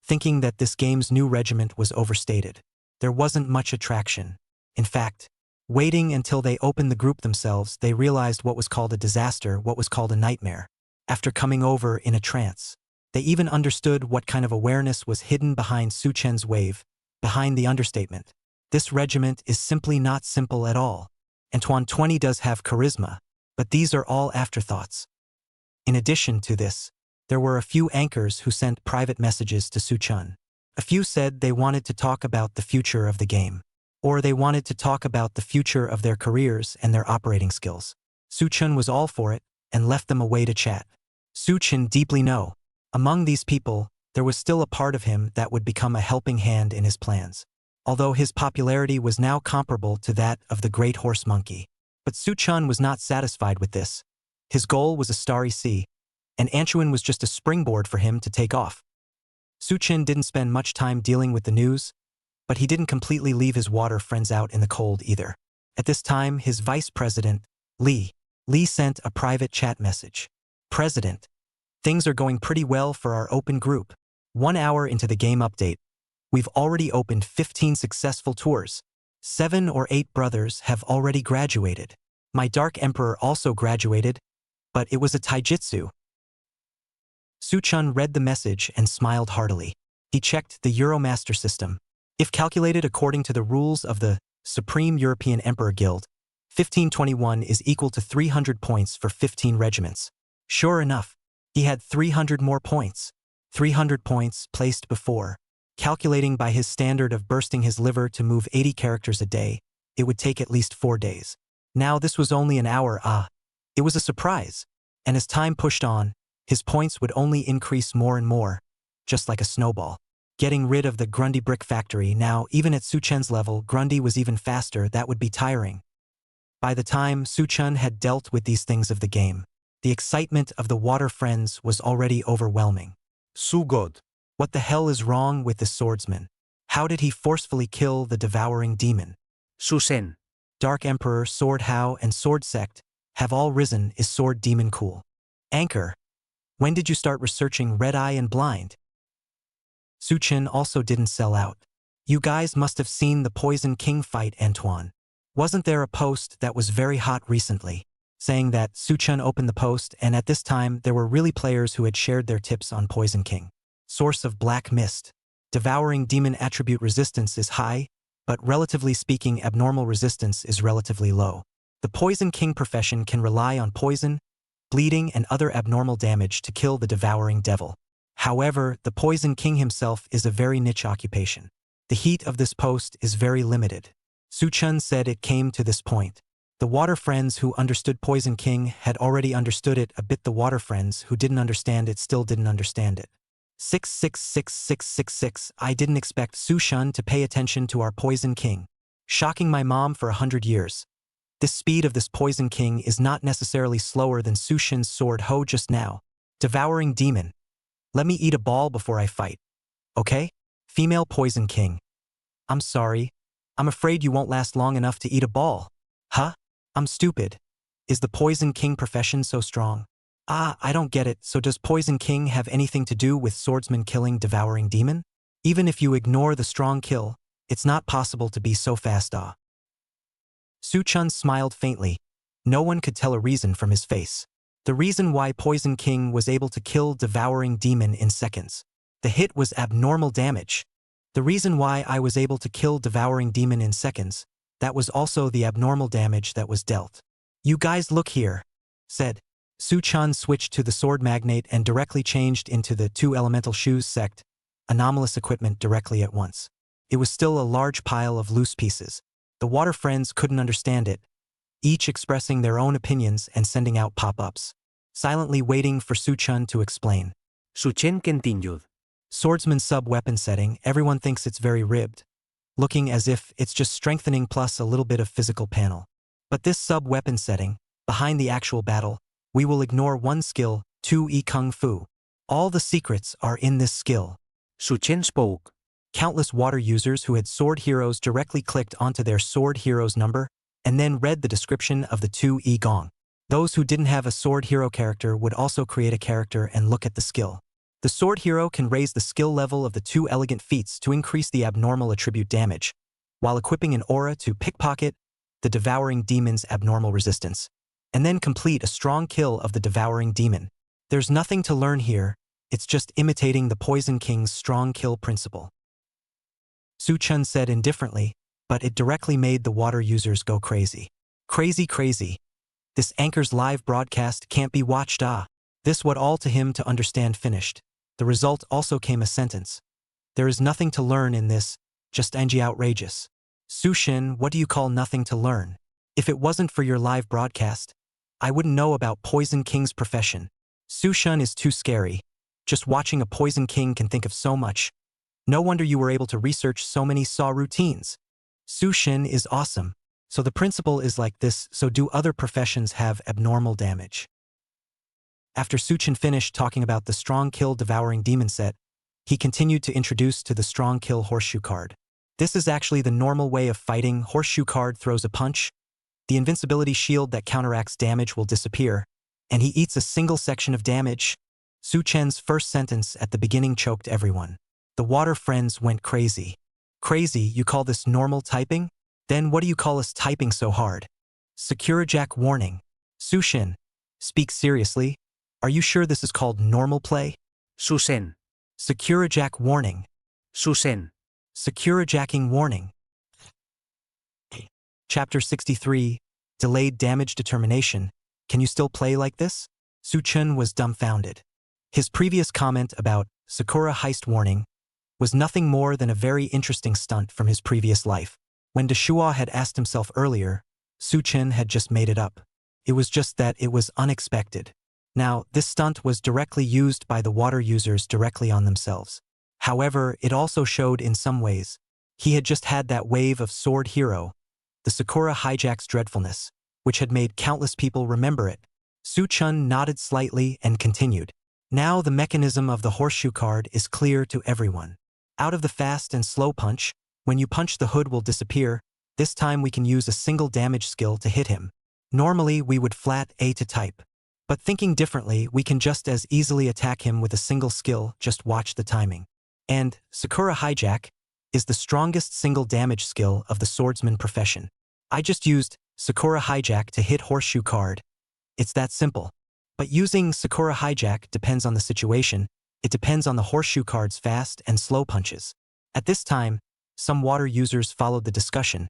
thinking that this game's new regiment was overstated. There wasn't much attraction. In fact, waiting until they opened the group themselves, they realized what was called a disaster, what was called a nightmare. After coming over in a trance, they even understood what kind of awareness was hidden behind Su Chen's wave, behind the understatement. This regiment is simply not simple at all. Antoine 20 does have charisma, but these are all afterthoughts. In addition to this, there were a few anchors who sent private messages to Su Chun. A few said they wanted to talk about the future of the game, or they wanted to talk about the future of their careers and their operating skills. Su Chun was all for it and left them a way to chat. Su Chun deeply know. Among these people, there was still a part of him that would become a helping hand in his plans. Although his popularity was now comparable to that of the Great Horse Monkey. But Su Chun was not satisfied with this. His goal was a starry sea, and Anchuan was just a springboard for him to take off. Su Chun didn't spend much time dealing with the news, but he didn't completely leave his water friends out in the cold either. At this time, his vice president, Li sent a private chat message. President, things are going pretty well for our open group. 1 hour into the game update, we've already opened 15 successful tours. 7 or 8 brothers have already graduated. My Dark Emperor also graduated, but it was a taijutsu. Su Chun read the message and smiled heartily. He checked the Euromaster system. If calculated according to the rules of the Supreme European Emperor Guild, 1521 is equal to 300 points for 15 regiments. Sure enough, he had 300 more points. 300 points placed before. Calculating by his standard of bursting his liver to move 80 characters a day, it would take at least 4 days. Now this was only an hour. It was a surprise. And as time pushed on, his points would only increase more and more, just like a snowball. Getting rid of the Grundy brick factory now, even at Su Chen's level, Grundy was even faster. That would be tiring. By the time Su Chun had dealt with these things of the game, the excitement of the water friends was already overwhelming. Su God. What the hell is wrong with this swordsman? How did he forcefully kill the devouring demon? Su Sen. Dark Emperor, Sword Hao, and Sword Sect have all risen. Is sword demon cool? Anchor. When did you start researching Red Eye and Blind? Suchin also didn't sell out. You guys must have seen the Poison King fight, Antoine. Wasn't there a post that was very hot recently, saying that Suchun opened the post and at this time there were really players who had shared their tips on Poison King. Source of Black Mist. Devouring Demon attribute resistance is high, but relatively speaking abnormal resistance is relatively low. The Poison King profession can rely on poison, bleeding and other abnormal damage to kill the devouring devil. However, the Poison King himself is a very niche occupation. The heat of this post is very limited. Suchun said it came to this point. The water friends who understood Poison King had already understood it a bit. The water friends who didn't understand it still didn't understand it. 666666. I didn't expect Suchun to pay attention to our Poison King. Shocking my mom for 100 years. The speed of this Poison King is not necessarily slower than Suchun's sword Ho just now. Devouring Demon. Let me eat a ball before I fight. Okay? Female Poison King. I'm sorry. I'm afraid you won't last long enough to eat a ball. Huh? I'm stupid. Is the Poison King profession so strong? I don't get it. So does Poison King have anything to do with swordsman killing Devouring Demon? Even if you ignore the strong kill, it's not possible to be so fast. Suchun smiled faintly. No one could tell a reason from his face. The reason why Poison King was able to kill Devouring Demon in seconds. The hit was abnormal damage. The reason why I was able to kill Devouring Demon in seconds, that was also the abnormal damage that was dealt. You guys look here, said. Suchun switched to the sword magnate and directly changed into the two elemental shoes sect, anomalous equipment directly at once. It was still a large pile of loose pieces. The water friends couldn't understand it, each expressing their own opinions and sending out pop-ups, silently waiting for Suchun to explain. Suchen continued. Swordsman sub-weapon setting, everyone thinks it's very ribbed, looking as if it's just strengthening plus a little bit of physical panel. But this sub-weapon setting, behind the actual battle, we will ignore one skill, 2E Kung Fu. All the secrets are in this skill. Suchen spoke. Countless water users who had sword heroes directly clicked onto their sword hero's number and then read the description of the 2E Gong. Those who didn't have a sword hero character would also create a character and look at the skill. The sword hero can raise the skill level of the two elegant feats to increase the abnormal attribute damage, while equipping an aura to pickpocket the Devouring Demon's abnormal resistance, and then complete a strong kill of the Devouring Demon. There's nothing to learn here, it's just imitating the Poison King's strong kill principle. Suchun said indifferently, but it directly made the water users go crazy. Crazy. This anchor's live broadcast can't be watched. This what all to him to understand finished. The result also came a sentence. There is nothing to learn in this, just NG outrageous. Sushin, what do you call nothing to learn? If it wasn't for your live broadcast, I wouldn't know about Poison King's profession. Sushun is too scary. Just watching a Poison King can think of so much. No wonder you were able to research so many Saw routines. Sushin is awesome. So the principle is like this, so do other professions have abnormal damage? After Suchin finished talking about the Strong Kill Devouring Demon set, he continued to introduce to the Strong Kill Horseshoe card. This is actually the normal way of fighting. Horseshoe card throws a punch. The invincibility shield that counteracts damage will disappear, and he eats a single section of damage. Su Chen's first sentence at the beginning choked everyone. The water friends went crazy. Crazy, you call this normal typing? Then what do you call us typing so hard? Securijack warning. Sushin, speak seriously. Are you sure this is called normal play? Susen. Securijack warning. Susen. Securijacking warning. Chapter 63, Delayed Damage Determination. Can you still play like this? Suchun was dumbfounded. His previous comment about Sakura heist warning was nothing more than a very interesting stunt from his previous life. When Deshua had asked himself earlier, Suchun had just made it up. It was just that it was unexpected. Now, this stunt was directly used by the water users directly on themselves. However, it also showed in some ways. He had just had that wave of sword hero, the Sakura hijack's dreadfulness, which had made countless people remember it. Suchun nodded slightly and continued. Now the mechanism of the horseshoe card is clear to everyone. Out of the fast and slow punch, when you punch the hood will disappear. This time we can use a single damage skill to hit him. Normally, we would flat A to type. But thinking differently, we can just as easily attack him with a single skill, just watch the timing. And Sakura Hijack is the strongest single damage skill of the swordsman profession. I just used Sakura Hijack to hit horseshoe card. It's that simple. But using Sakura Hijack depends on the situation. It depends on the horseshoe card's fast and slow punches. At this time, some water users followed the discussion,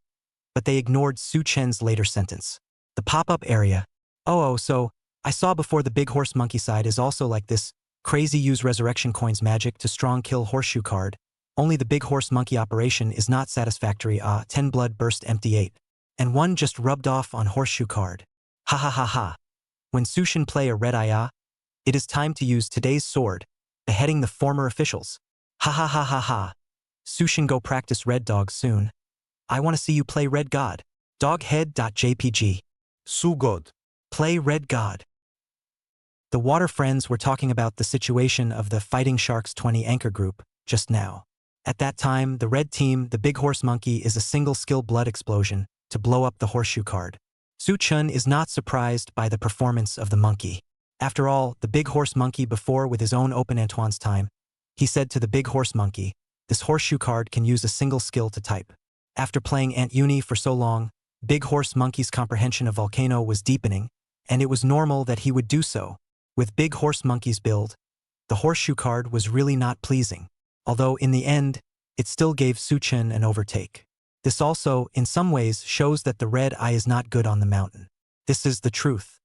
but they ignored Su Chen's later sentence. The pop-up area. So I saw before the big horse monkey side is also like this. Crazy use resurrection coins magic to strong kill horseshoe card. Only the big horse monkey operation is not satisfactory. 10 blood burst empty 8. And 1 just rubbed off on horseshoe card. Ha ha ha ha. When Sushin play a red eye, it is time to use today's sword, beheading the former officials. Ha ha ha ha ha. Sushin go practice red dog soon. I want to see you play red god. Doghead.jpg. Su God. Play red god. The water friends were talking about the situation of the Fighting Sharks 20 anchor group just now. At that time, the red team, the big horse monkey, is a single skill blood explosion to blow up the horseshoe card. Su Chun is not surprised by the performance of the monkey. After all, the big horse monkey before with his own open Antoine's time, he said to the big horse monkey, this horseshoe card can use a single skill to type. After playing Ant Uni for so long, big horse monkey's comprehension of Volcano was deepening, and it was normal that he would do so. With big horse monkey's build, the horseshoe card was really not pleasing, although in the end, it still gave Su Chen an overtake. This also, in some ways, shows that the red eye is not good on the mountain. This is the truth.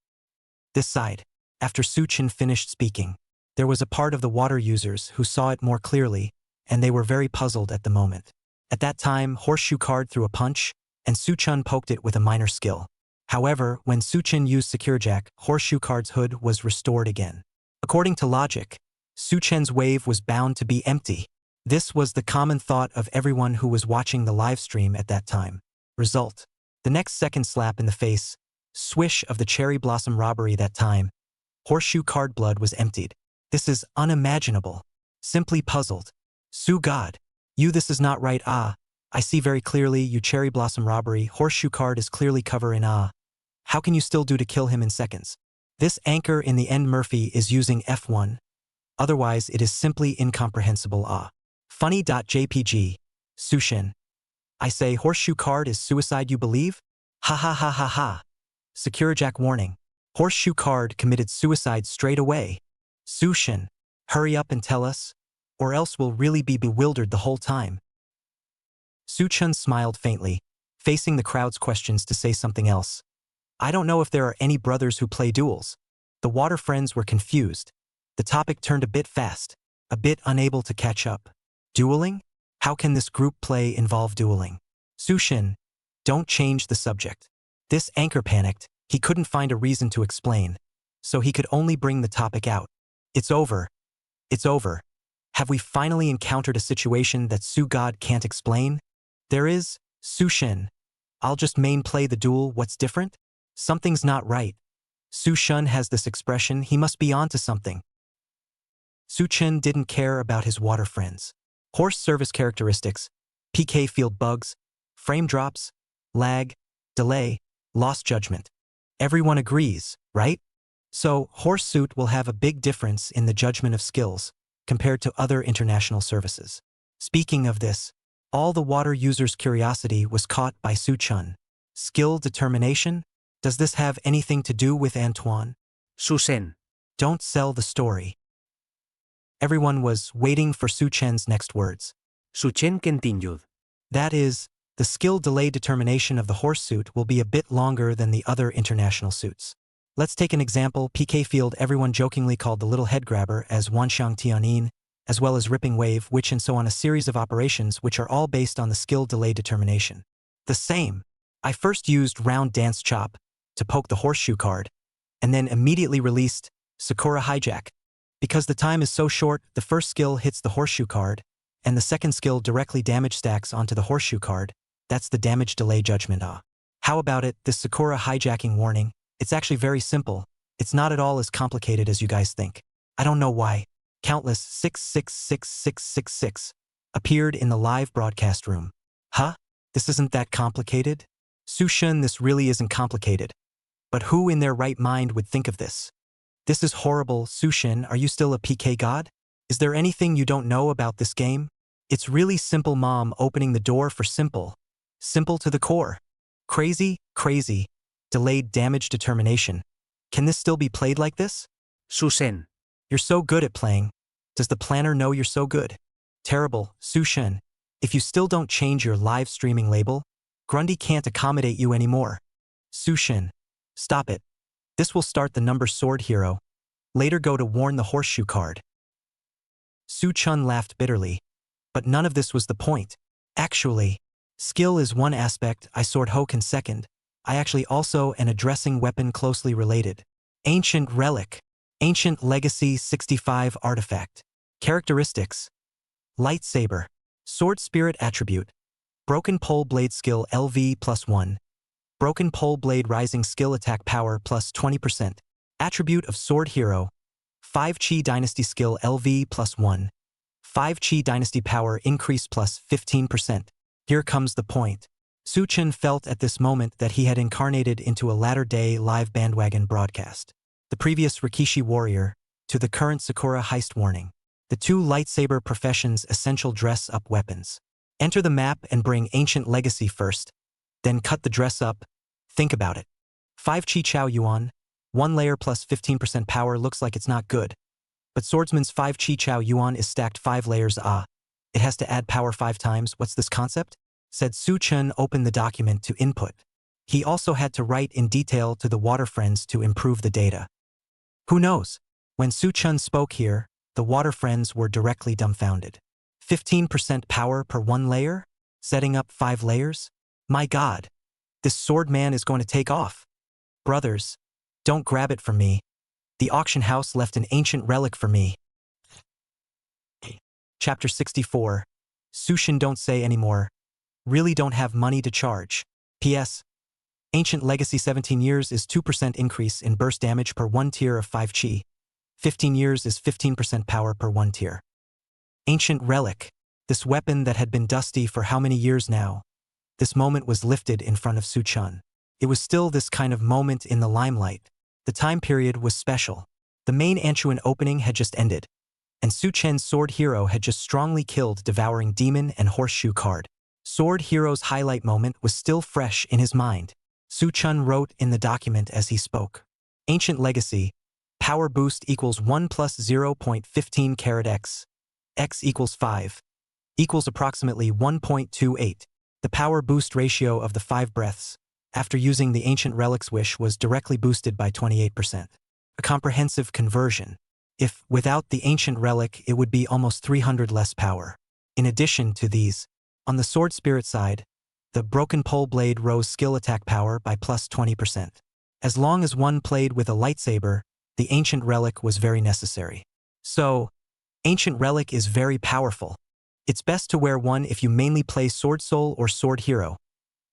This side. After Su Chen finished speaking, there was a part of the water users who saw it more clearly, and they were very puzzled at the moment. At that time, horseshoe card threw a punch, and Su Chen poked it with a minor skill. However, when Su Chen used Secure Jack, horseshoe card's hood was restored again. According to logic, Su Chen's wave was bound to be empty. This was the common thought of everyone who was watching the live stream at that time. Result. The next second slap in the face, swish of the cherry blossom robbery that time, horseshoe card blood was emptied. This is unimaginable. Simply puzzled. Su God. This is not right. I see very clearly you cherry blossom robbery, horseshoe card is clearly cover in How can you still do to kill him in seconds? This anchor in the end Murphy is using F1. Otherwise it is simply incomprehensible. Funny.jpg. Sushin. I say horseshoe card is suicide you believe? Ha ha ha ha ha. Secure Jack warning. Horseshoe card committed suicide straight away. Sushin. Hurry up and tell us, or else we'll really be bewildered the whole time. Su Chun smiled faintly, facing the crowd's questions to say something else. I don't know if there are any brothers who play duels. The water friends were confused. The topic turned a bit fast, a bit unable to catch up. Dueling? How can this group play involve dueling? Sushin, don't change the subject. This anchor panicked, he couldn't find a reason to explain, so he could only bring the topic out. It's over. It's over. Have we finally encountered a situation that Su God can't explain? There is, Sushin. I'll just main play the duel, what's different? Something's not right. Su Shun has this expression, he must be onto something. Su Chen didn't care about his water friends. Horse service characteristics, PK field bugs, frame drops, lag, delay, lost judgment. Everyone agrees, right? So, horse suit will have a big difference in the judgment of skills compared to other international services. Speaking of this, all the water users' curiosity was caught by Su Chun. Skill determination? Does this have anything to do with Antoine? Susen. Don't sell the story. Everyone was waiting for Su Chen's next words. Su Chen continued. That is, the skill delay determination of the horse suit will be a bit longer than the other international suits. Let's take an example. PK Field, everyone jokingly called the little head grabber as Wanxiang Tianin, as well as Ripping Wave, which and so on, a series of operations which are all based on the skill delay determination. The same. I first used Round Dance Chop to poke the horseshoe card, and then immediately released Sakura Hijack. Because the time is so short, the first skill hits the horseshoe card, and the second skill directly damage stacks onto the horseshoe card. That's the damage delay judgment. How about it, this Sakura hijacking warning? It's actually very simple. It's not at all as complicated as you guys think. I don't know why. Countless 666666 appeared in the live broadcast room. Huh? This isn't that complicated? Sushin, this really isn't complicated. But who in their right mind would think of this? This is horrible. Sushin, are you still a PK god? Is there anything you don't know about this game? It's really simple, mom, opening the door for simple. Simple to the core. Crazy, crazy. Delayed damage determination. Can this still be played like this? Susen. You're so good at playing. Does the planner know you're so good? Terrible, Sushin. If you still don't change your live streaming label, Grundy can't accommodate you anymore. Sushin. Stop it. This will start the number sword hero. Later go to warn the horseshoe card. Su Chun laughed bitterly. But none of this was the point. Actually, skill is one aspect, I sword Hoken second. I actually also an addressing weapon closely related. Ancient relic. Ancient legacy 65 artifact. Characteristics. Lightsaber. Sword spirit attribute. Broken pole blade skill LV +1. Broken pole blade rising skill attack power +20%. Attribute of sword hero. 5 Chi dynasty skill LV +1. 5 Chi dynasty power increase +15%. Here comes the point. Suchin felt at this moment that he had incarnated into a latter-day live bandwagon broadcast. The previous Rikishi warrior, to the current Sakura heist warning. The two lightsaber professions essential dress-up weapons. Enter the map and bring ancient legacy first, then cut the dress up. Think about it. 5 Chi Chao Yuan, 1 layer plus 15% power looks like it's not good. But Swordsman's 5 Chi Chao Yuan is stacked 5 layers. It has to add power 5 times. What's this concept? Said Su Chun opened the document to input. He also had to write in detail to the water friends to improve the data. Who knows? When Su Chun spoke here, the water friends were directly dumbfounded. 15% power per 1 layer? Setting up 5 layers? My god. This sword man is going to take off. Brothers, don't grab it from me. The auction house left an ancient relic for me. Chapter 64. Sushin don't say anymore. Really don't have money to charge. P.S. Ancient Legacy 17 years is 2% increase in burst damage per 1 tier of 5 Chi. 15 years is 15% power per 1 tier. Ancient Relic. This weapon that had been dusty for how many years now? This moment was lifted in front of Su Chun. It was still this kind of moment in the limelight. The time period was special. The main Anchuan opening had just ended, and Su Chen's sword hero had just strongly killed devouring demon and horseshoe card. Sword hero's highlight moment was still fresh in his mind. Su Chun wrote in the document as he spoke. Ancient Legacy. Power boost equals 1 plus 0.15 carat x. X equals 5. Equals approximately 1.28. The power boost ratio of the 5 breaths, after using the ancient relic's wish, was directly boosted by 28%. A comprehensive conversion. If, without the ancient relic, it would be almost 300 less power. In addition to these, on the sword spirit side, the broken pole blade rose skill attack power by plus 20%. As long as one played with a lightsaber, the ancient relic was very necessary. So, ancient relic is very powerful. It's best to wear one if you mainly play Sword Soul or Sword Hero.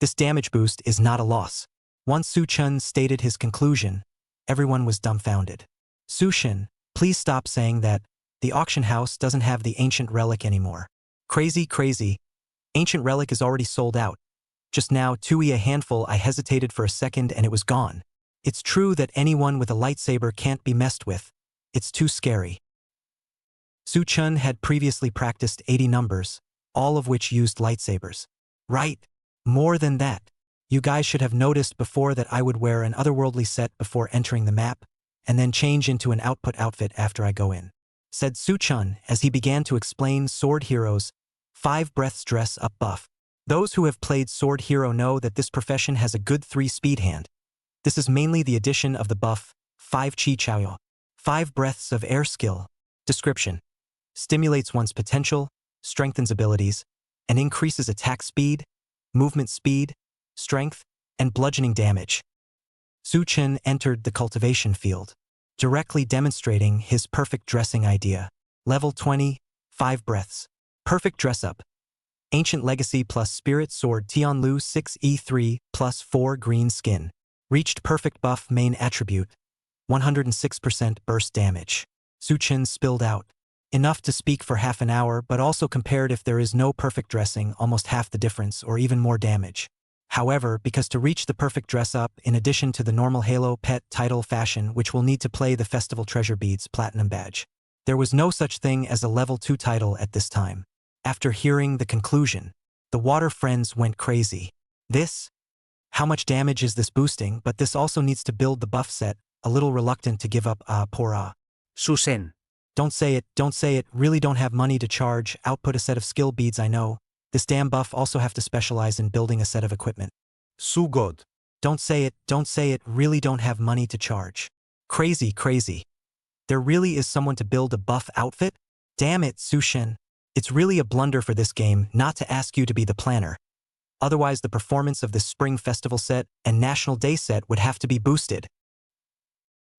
This damage boost is not a loss. Once Su Chun stated his conclusion, everyone was dumbfounded. Sushin, please stop saying that. The auction house doesn't have the ancient relic anymore. Crazy, crazy. Ancient relic is already sold out. Just now, a handful. I hesitated for a second and it was gone. It's true that anyone with a lightsaber can't be messed with. It's too scary. Su Chun had previously practiced 80 numbers, all of which used lightsabers. Right. More than that. You guys should have noticed before that I would wear an otherworldly set before entering the map, and then change into an output outfit after I go in. Said Su Chun as he began to explain Sword Hero's 5 breaths dress up buff. Those who have played Sword Hero know that this profession has a good 3 speed hand. This is mainly the addition of the buff 5 Chi Chao, 5 breaths of air skill. Description. Stimulates one's potential, strengthens abilities, and increases attack speed, movement speed, strength, and bludgeoning damage. Su Chen entered the cultivation field, directly demonstrating his perfect dressing idea. Level 20, 5 breaths. Perfect dress-up. Ancient Legacy plus Spirit Sword Tianlu 6E3 plus 4 green skin. Reached perfect buff main attribute. 106% burst damage. Su Chen spilled out. Enough to speak for half an hour, but also compared if there is no perfect dressing, almost half the difference or even more damage. However, because to reach the perfect dress-up, in addition to the normal Halo pet title fashion which will need to play the Festival Treasure Beads Platinum badge, there was no such thing as a level 2 title at this time. After hearing the conclusion, the water friends went crazy. This? How much damage is this boosting? But this also needs to build the buff set, a little reluctant to give up poor Susen. Don't say it, really don't have money to charge, output a set of skill beads I know. This damn buff also have to specialize in building a set of equipment. Sugod. Don't say it, really don't have money to charge. Crazy. There really is someone to build a buff outfit? Damn it, Sushin. It's really a blunder for this game not to ask you to be the planner. Otherwise the performance of this Spring Festival set and National Day set would have to be boosted.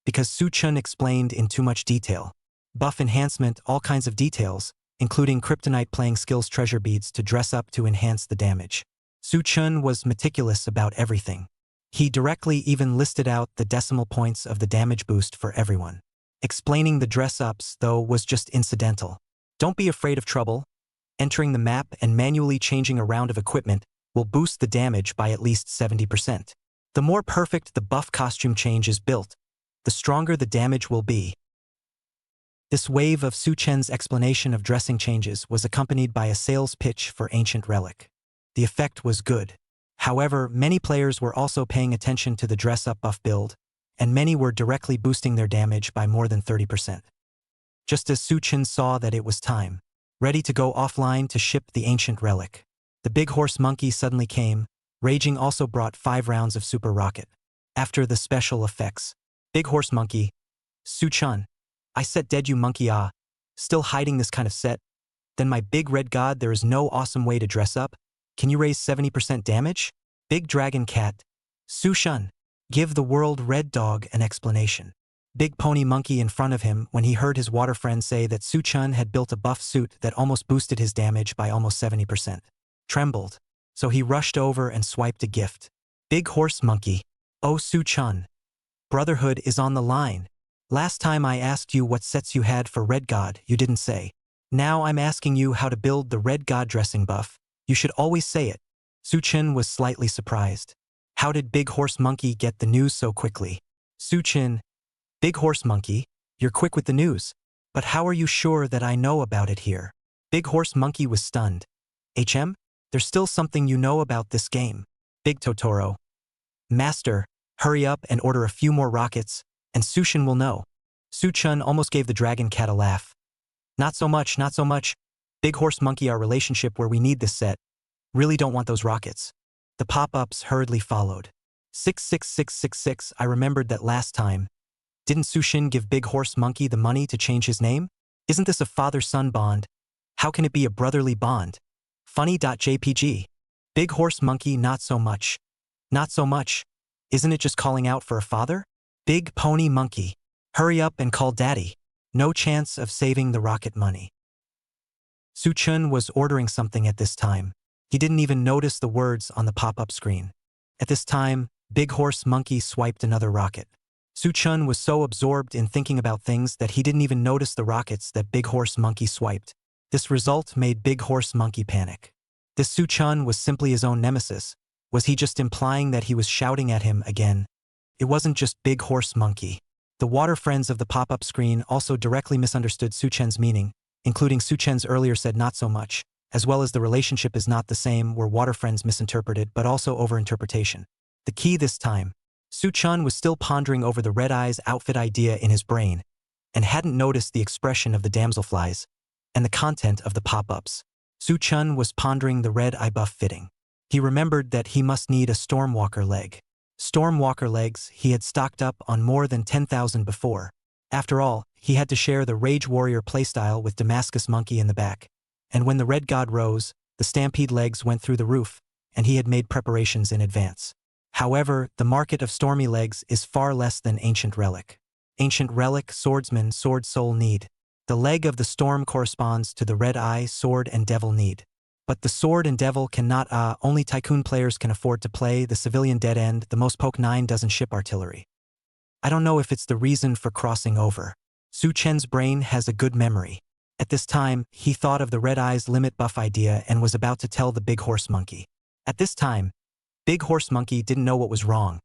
Because Suchun explained in too much detail. Buff enhancement, all kinds of details, including Kryptonite playing skills treasure beads to dress up to enhance the damage. Suchun was meticulous about everything. He directly even listed out the decimal points of the damage boost for everyone. Explaining the dress-ups, though, was just incidental. Don't be afraid of trouble. Entering the map and manually changing a round of equipment will boost the damage by at least 70%. The more perfect the buff costume change is built, the stronger the damage will be. This wave of Suchen's explanation of dressing changes was accompanied by a sales pitch for Ancient Relic. The effect was good. However, many players were also paying attention to the dress-up buff build, and many were directly boosting their damage by more than 30%. Just as Suchen saw that it was time, ready to go offline to ship the Ancient Relic, the Big Horse Monkey suddenly came. Raging also brought 5 rounds of Super Rocket. After the special effects, Big Horse Monkey, Suchun, I said dead you monkey still hiding this kind of set? Then my big red god, there is no awesome way to dress up? Can you raise 70% damage? Big Dragon Cat, Sushun, give the world Red Dog an explanation. Big Pony Monkey in front of him when he heard his water friend say that Suchun had built a buff suit that almost boosted his damage by almost 70%. Trembled, so he rushed over and swiped a gift. Big Horse Monkey, oh Suchun, Brotherhood is on the line. Last time I asked you what sets you had for Red God, you didn't say. Now I'm asking you how to build the Red God dressing buff. You should always say it. Suchin was slightly surprised. How did Big Horse Monkey get the news so quickly? Suchin, Big Horse Monkey, you're quick with the news. But how are you sure that I know about it here? Big Horse Monkey was stunned. There's still something you know about this game. Big Totoro. Master, hurry up and order a few more rockets, and Sushin will know. Suchun almost gave the Dragon Cat a laugh. Not so much. Big Horse Monkey, our relationship where we need this set. Really don't want those rockets. The pop-ups hurriedly followed. 66666, I remembered that last time. Didn't Sushin give Big Horse Monkey the money to change his name? Isn't this a father-son bond? How can it be a brotherly bond? Funny.jpg. Big Horse Monkey, not so much. Isn't it just calling out for a father? Big Pony Monkey. Hurry up and call Daddy. No chance of saving the rocket money. Suchun was ordering something at this time. He didn't even notice the words on the pop-up screen. At this time, Big Horse Monkey swiped another rocket. Suchun was so absorbed in thinking about things that he didn't even notice the rockets that Big Horse Monkey swiped. This result made Big Horse Monkey panic. This Suchun was simply his own nemesis. Was he just implying that he was shouting at him again? It wasn't just Big Horse Monkey. The water friends of the pop-up screen also directly misunderstood Suchen's meaning, including Suchen's earlier said not so much, as well as the relationship is not the same were water friends misinterpreted but also overinterpretation. The key this time, Suchun was still pondering over the Red Eyes outfit idea in his brain, and hadn't noticed the expression of the damselflies, and the content of the pop-ups. Suchun was pondering the Red Eye buff fitting. He remembered that he must need a Stormwalker leg. Stormwalker legs he had stocked up on more than 10,000 before. After all, he had to share the Rage Warrior playstyle with Damascus Monkey in the back. And when the Red God rose, the Stampede legs went through the roof, and he had made preparations in advance. However, the market of Stormy legs is far less than Ancient Relic. Ancient Relic, Swordsman, Sword Soul need. The leg of the Storm corresponds to the Red Eye, Sword and Devil need. But the Sword and Devil cannot only Tycoon players can afford to play the Civilian Dead End, the most Poke 9 doesn't ship artillery. I don't know if it's the reason for crossing over. Suchen's brain has a good memory. At this time, he thought of the Red Eyes limit buff idea and was about to tell the Big Horse Monkey. At this time, Big Horse Monkey didn't know what was wrong.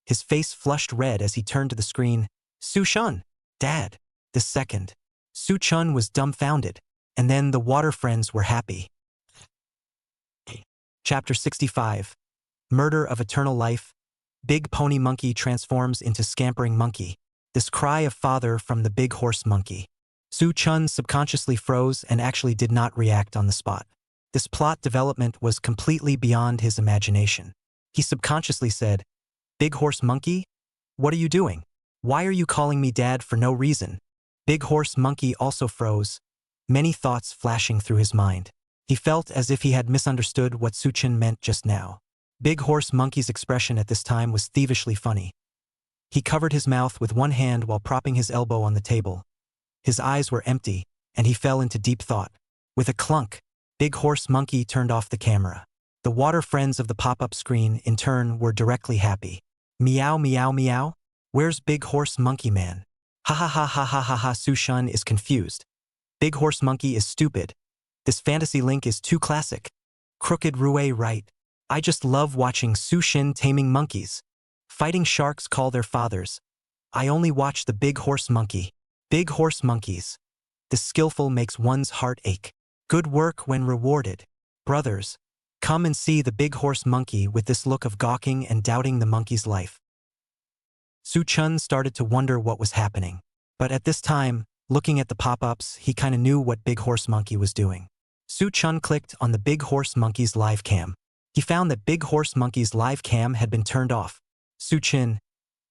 His face flushed red as he turned to the screen. Su-chun! Dad! The second. Su-chun was dumbfounded, and then the water friends were happy. Chapter 65. Murder of Eternal Life. Big Pony Monkey transforms into Scampering Monkey. This cry of father from the Big Horse Monkey. Su-chun subconsciously froze and actually did not react on the spot. This plot development was completely beyond his imagination. He subconsciously said, Big Horse Monkey? What are you doing? Why are you calling me dad for no reason? Big Horse Monkey also froze, many thoughts flashing through his mind. He felt as if he had misunderstood what Su-chun meant just now. Big Horse Monkey's expression at this time was thievishly funny. He covered his mouth with one hand while propping his elbow on the table. His eyes were empty, and he fell into deep thought. With a clunk, Big Horse Monkey turned off the camera. The water friends of the pop-up screen, in turn, were directly happy. Meow meow meow? Where's Big Horse Monkey Man? Ha ha ha ha ha ha ha. Su-chun is confused. Big Horse Monkey is stupid. This fantasy link is too classic. Crooked Rue right. I just love watching Su-chun taming monkeys. Fighting sharks call their fathers. I only watch the Big Horse Monkey. Big Horse Monkeys. The skillful makes one's heart ache. Good work when rewarded. Brothers, come and see the Big Horse Monkey with this look of gawking and doubting the monkey's life. Su-chun started to wonder what was happening. But at this time, looking at the pop-ups, he kinda knew what Big Horse Monkey was doing. Su-chun clicked on the Big Horse Monkey's live cam. He found that Big Horse Monkey's live cam had been turned off. Su-chun,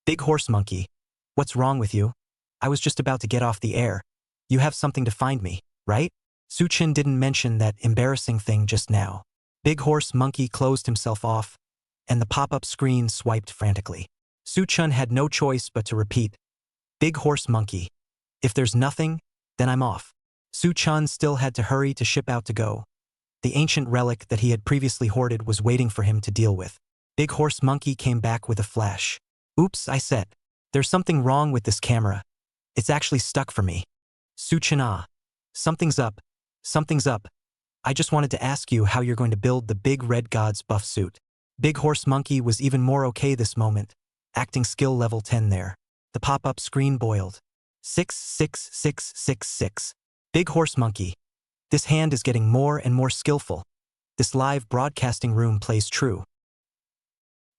Big Horse Monkey, what's wrong with you? I was just about to get off the air. You have something to find me, right? Su-chun didn't mention that embarrassing thing just now. Big Horse Monkey closed himself off, and the pop-up screen swiped frantically. Su-chun had no choice but to repeat, Big Horse Monkey. If there's nothing, then I'm off. Su-chun still had to hurry to ship out to go. The ancient relic that he had previously hoarded was waiting for him to deal with. Big Horse Monkey came back with a flash. Oops, I said. There's something wrong with this camera. It's actually stuck for me. Su-chun, something's up. Something's up. I just wanted to ask you how you're going to build the Big Red God's buff suit. Big Horse Monkey was even more okay this moment. Acting skill level 10 there. The pop-up screen boiled. 66666. Big Horse Monkey. This hand is getting more and more skillful. This live broadcasting room plays true.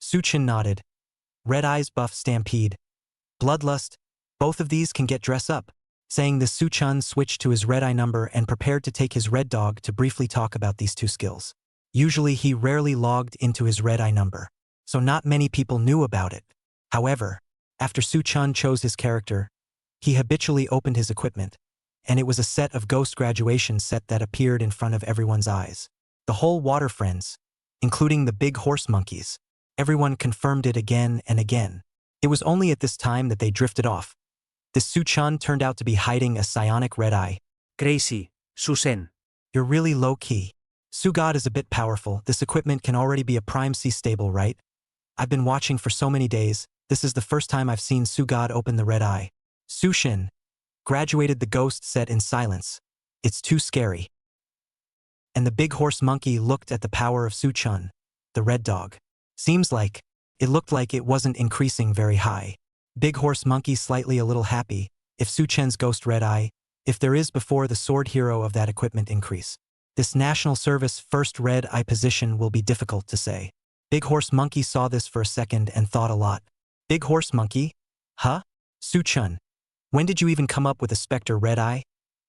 Su-chun nodded. Red Eyes buff Stampede. Bloodlust. Both of these can get dress up. Saying this, Su-chun switched to his red eye number and prepared to take his red dog to briefly talk about these two skills. Usually he rarely logged into his red eye number, so not many people knew about it. However, after Su-chun chose his character, he habitually opened his equipment, and it was a set of Ghost Graduation set that appeared in front of everyone's eyes. The whole water friends, including the Big Horse Monkeys, everyone confirmed it again and again. It was only at this time that they drifted off. This Su-chun turned out to be hiding a psionic red eye. Crazy, Susen. You're really low-key. Su-god is a bit powerful. This equipment can already be a prime C stable, right? I've been watching for so many days. This is the first time I've seen Su-god open the red eye. Su-shin graduated the ghost set in silence. It's too scary. And the Big Horse Monkey looked at the power of Su-chun, the red dog. Seems like it looked like it wasn't increasing very high. Big Horse Monkey slightly a little happy, if Su-chun's ghost red eye, if there is before the sword hero of that equipment increase. This national service first red eye position will be difficult to say. Big Horse Monkey saw this for a second and thought a lot. Big Horse Monkey? Huh? Su-chun, when did you even come up with a Spectre red eye?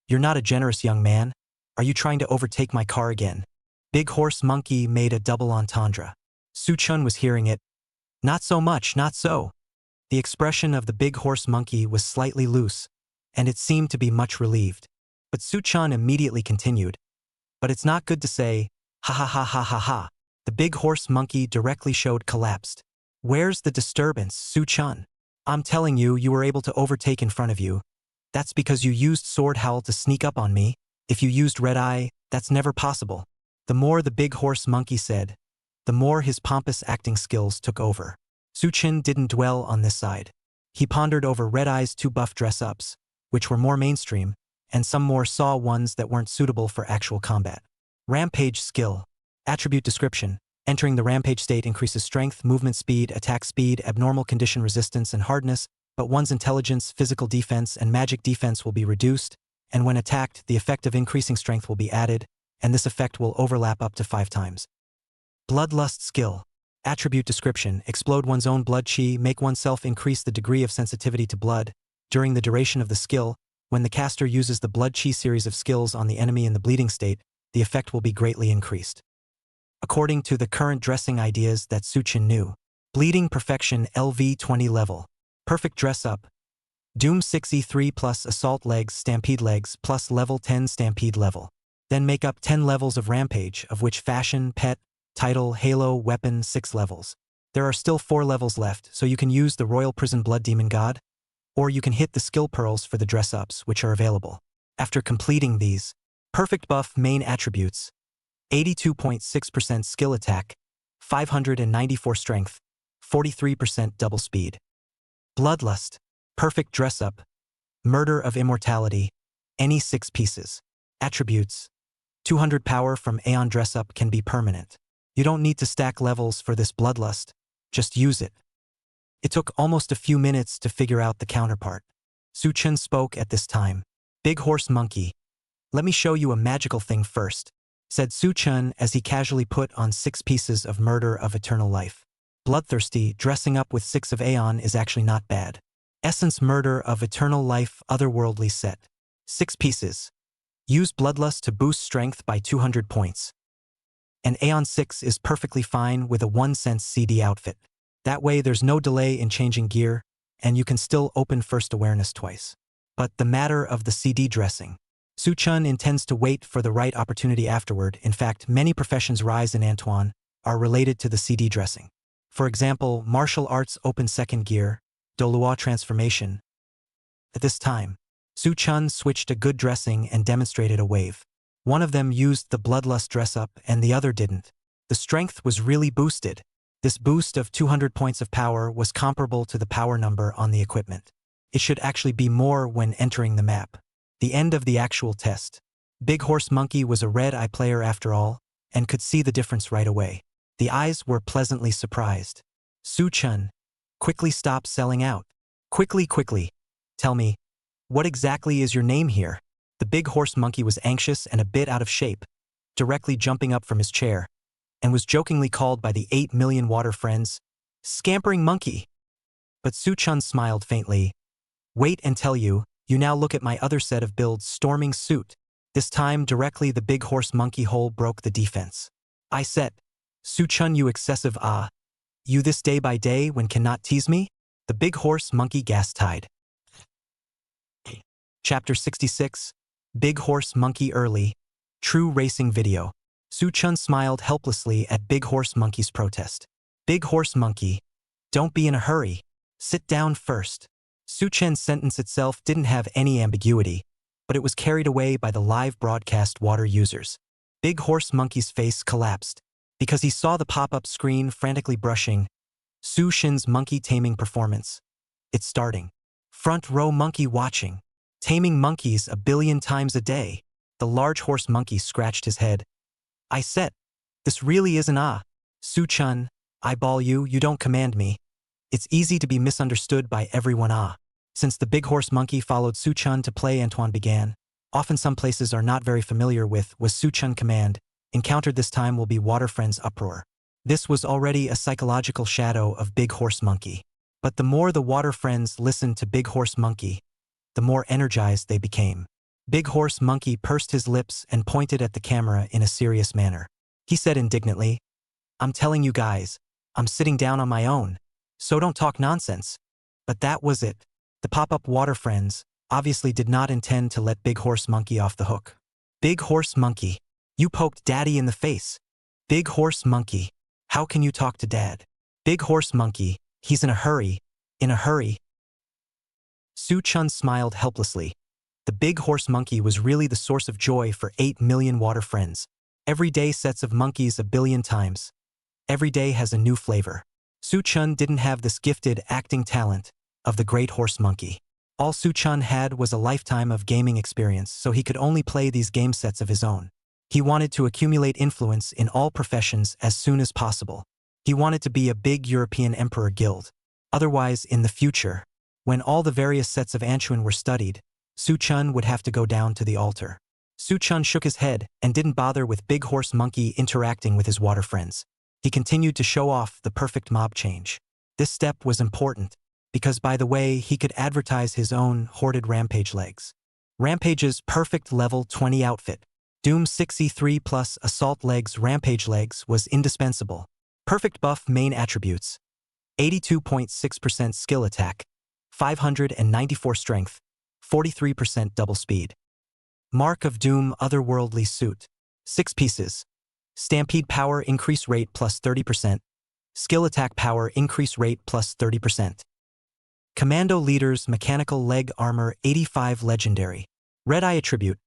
You're not a generous young man. Are you trying to overtake my car again? Big Horse Monkey made a double entendre. Su-chun was hearing it. Not so much, not so. The expression of the Big Horse Monkey was slightly loose, and it seemed to be much relieved. But Su-chun immediately continued. But it's not good to say, ha ha ha ha ha ha. The Big Horse Monkey directly showed collapsed. Where's the disturbance, Su-chun? I'm telling you, you were able to overtake in front of you. That's because you used Sword Howl to sneak up on me. If you used Red Eye, that's never possible. The more the Big Horse Monkey said, the more his pompous acting skills took over. Su-chun didn't dwell on this side. He pondered over Red Eye's two buff dress-ups, which were more mainstream, and some more saw ones that weren't suitable for actual combat. Rampage skill, attribute description, Entering the rampage state increases strength, movement speed, attack speed, abnormal condition resistance, and hardness, but one's intelligence, physical defense, and magic defense will be reduced, and when attacked, the effect of increasing strength will be added, and this effect will overlap up to 5 times. Bloodlust skill. Attribute description: explode one's own blood chi, make oneself increase the degree of sensitivity to blood. During the duration of the skill, when the caster uses the blood chi series of skills on the enemy in the bleeding state, the effect will be greatly increased. According to the current dressing ideas that Suchin knew. Bleeding perfection LV 20 level. Perfect dress up. Doom 6E3 plus assault legs, stampede legs plus level 10 stampede level. Then make up 10 levels of rampage, of which fashion, pet, title, halo, weapon 6 levels. There are still 4 levels left, so you can use the Royal Prison Blood Demon God, or you can hit the skill pearls for the dress-ups, which are available. After completing these, perfect buff main attributes: 82.6% skill attack, 594 strength, 43% double speed. Bloodlust, perfect dress-up, murder of immortality, any 6 pieces. Attributes: 200 power from Aeon dress-up can be permanent. You don't need to stack levels for this bloodlust, just use it. It took almost a few minutes to figure out the counterpart. Suchin spoke at this time. Big horse monkey. Let me show you a magical thing first, said Suchin as he casually put on 6 pieces of murder of eternal life. Bloodthirsty, dressing up with 6 of Aeon is actually not bad. Essence murder of eternal life otherworldly set. 6 pieces. Use bloodlust to boost strength by 200 points. And Aeon 6 is perfectly fine with a 1 cent CD outfit. That way there's no delay in changing gear, and you can still open first awareness twice. But the matter of the CD dressing. Suchin intends to wait for the right opportunity afterward. In fact, many professions rise in Antoine are related to the CD dressing. For example, martial arts open second gear, Dolua transformation. At this time, Suchin switched a good dressing and demonstrated a wave. One of them used the bloodlust dress-up and the other didn't. The strength was really boosted. This boost of 200 points of power was comparable to the power number on the equipment. It should actually be more when entering the map. The end of the actual test. Big Horse Monkey was a red eye player after all, and could see the difference right away. The eyes were pleasantly surprised. Suchin, quickly stop selling out. Quickly. Tell me, what exactly is your name here? The Big Horse Monkey was anxious and a bit out of shape, directly jumping up from his chair, and was jokingly called by the 8 million water friends, Scampering Monkey. But Suchin smiled faintly. Wait and tell you, you now look at my other set of builds, Storming Suit. This time directly the Big Horse Monkey hole broke the defense. I said, Suchin, you excessive you this day by day when cannot tease me? The Big Horse Monkey gas-tied. Chapter 66, Big Horse Monkey Early, True Racing Video. Suchin smiled helplessly at Big Horse Monkey's protest. Big Horse Monkey, don't be in a hurry. Sit down first. Suchin's sentence itself didn't have any ambiguity, but it was carried away by the live broadcast water users. Big Horse Monkey's face collapsed, because he saw the pop-up screen frantically brushing Suchin's monkey taming performance. It's starting. Front row monkey watching. Taming monkeys 1 billion times a day. The large horse monkey scratched his head. I said, this really isn't Suchin, eyeball you don't command me. It's easy to be misunderstood by everyone Since the Big Horse Monkey followed Suchin to play, Antoine began. Often some places are not very familiar with was Suchin command. Encountered this time will be Water Friends uproar. This was already a psychological shadow of Big Horse Monkey. But the more the Water Friends listened to Big Horse Monkey, the more energized they became. Big Horse Monkey pursed his lips and pointed at the camera in a serious manner. He said indignantly, I'm telling you guys, I'm sitting down on my own, so don't talk nonsense. But that was it. The pop-up Water Friends obviously did not intend to let Big Horse Monkey off the hook. Big Horse Monkey, you poked Daddy in the face. Big Horse Monkey, how can you talk to Dad? Big Horse Monkey, he's in a hurry. Suchin smiled helplessly. The Big Horse Monkey was really the source of joy for 8 million water friends. Every day sets of monkeys 1 billion times. Every day has a new flavor. Suchin didn't have this gifted acting talent of the Great Horse Monkey. All Suchin had was a lifetime of gaming experience, so he could only play these game sets of his own. He wanted to accumulate influence in all professions as soon as possible. He wanted to be a big European emperor guild. Otherwise, in the future, when all the various sets of Anchuan were studied, Su Chun would have to go down to the altar. Su Chun shook his head and didn't bother with Big Horse Monkey interacting with his water friends. He continued to show off the perfect mob change. This step was important, because by the way, he could advertise his own hoarded Rampage legs. Rampage's perfect level 20 outfit, Doom 6E3 plus Assault Legs Rampage legs was indispensable. Perfect buff main attributes, 82.6% skill attack, 594 strength, 43% double speed. Mark of Doom Otherworldly Suit, 6 pieces. Stampede Power Increase Rate plus 30%. Skill Attack Power Increase Rate plus 30%. Commando Leader's Mechanical Leg Armor 85 Legendary. Red Eye Attribute.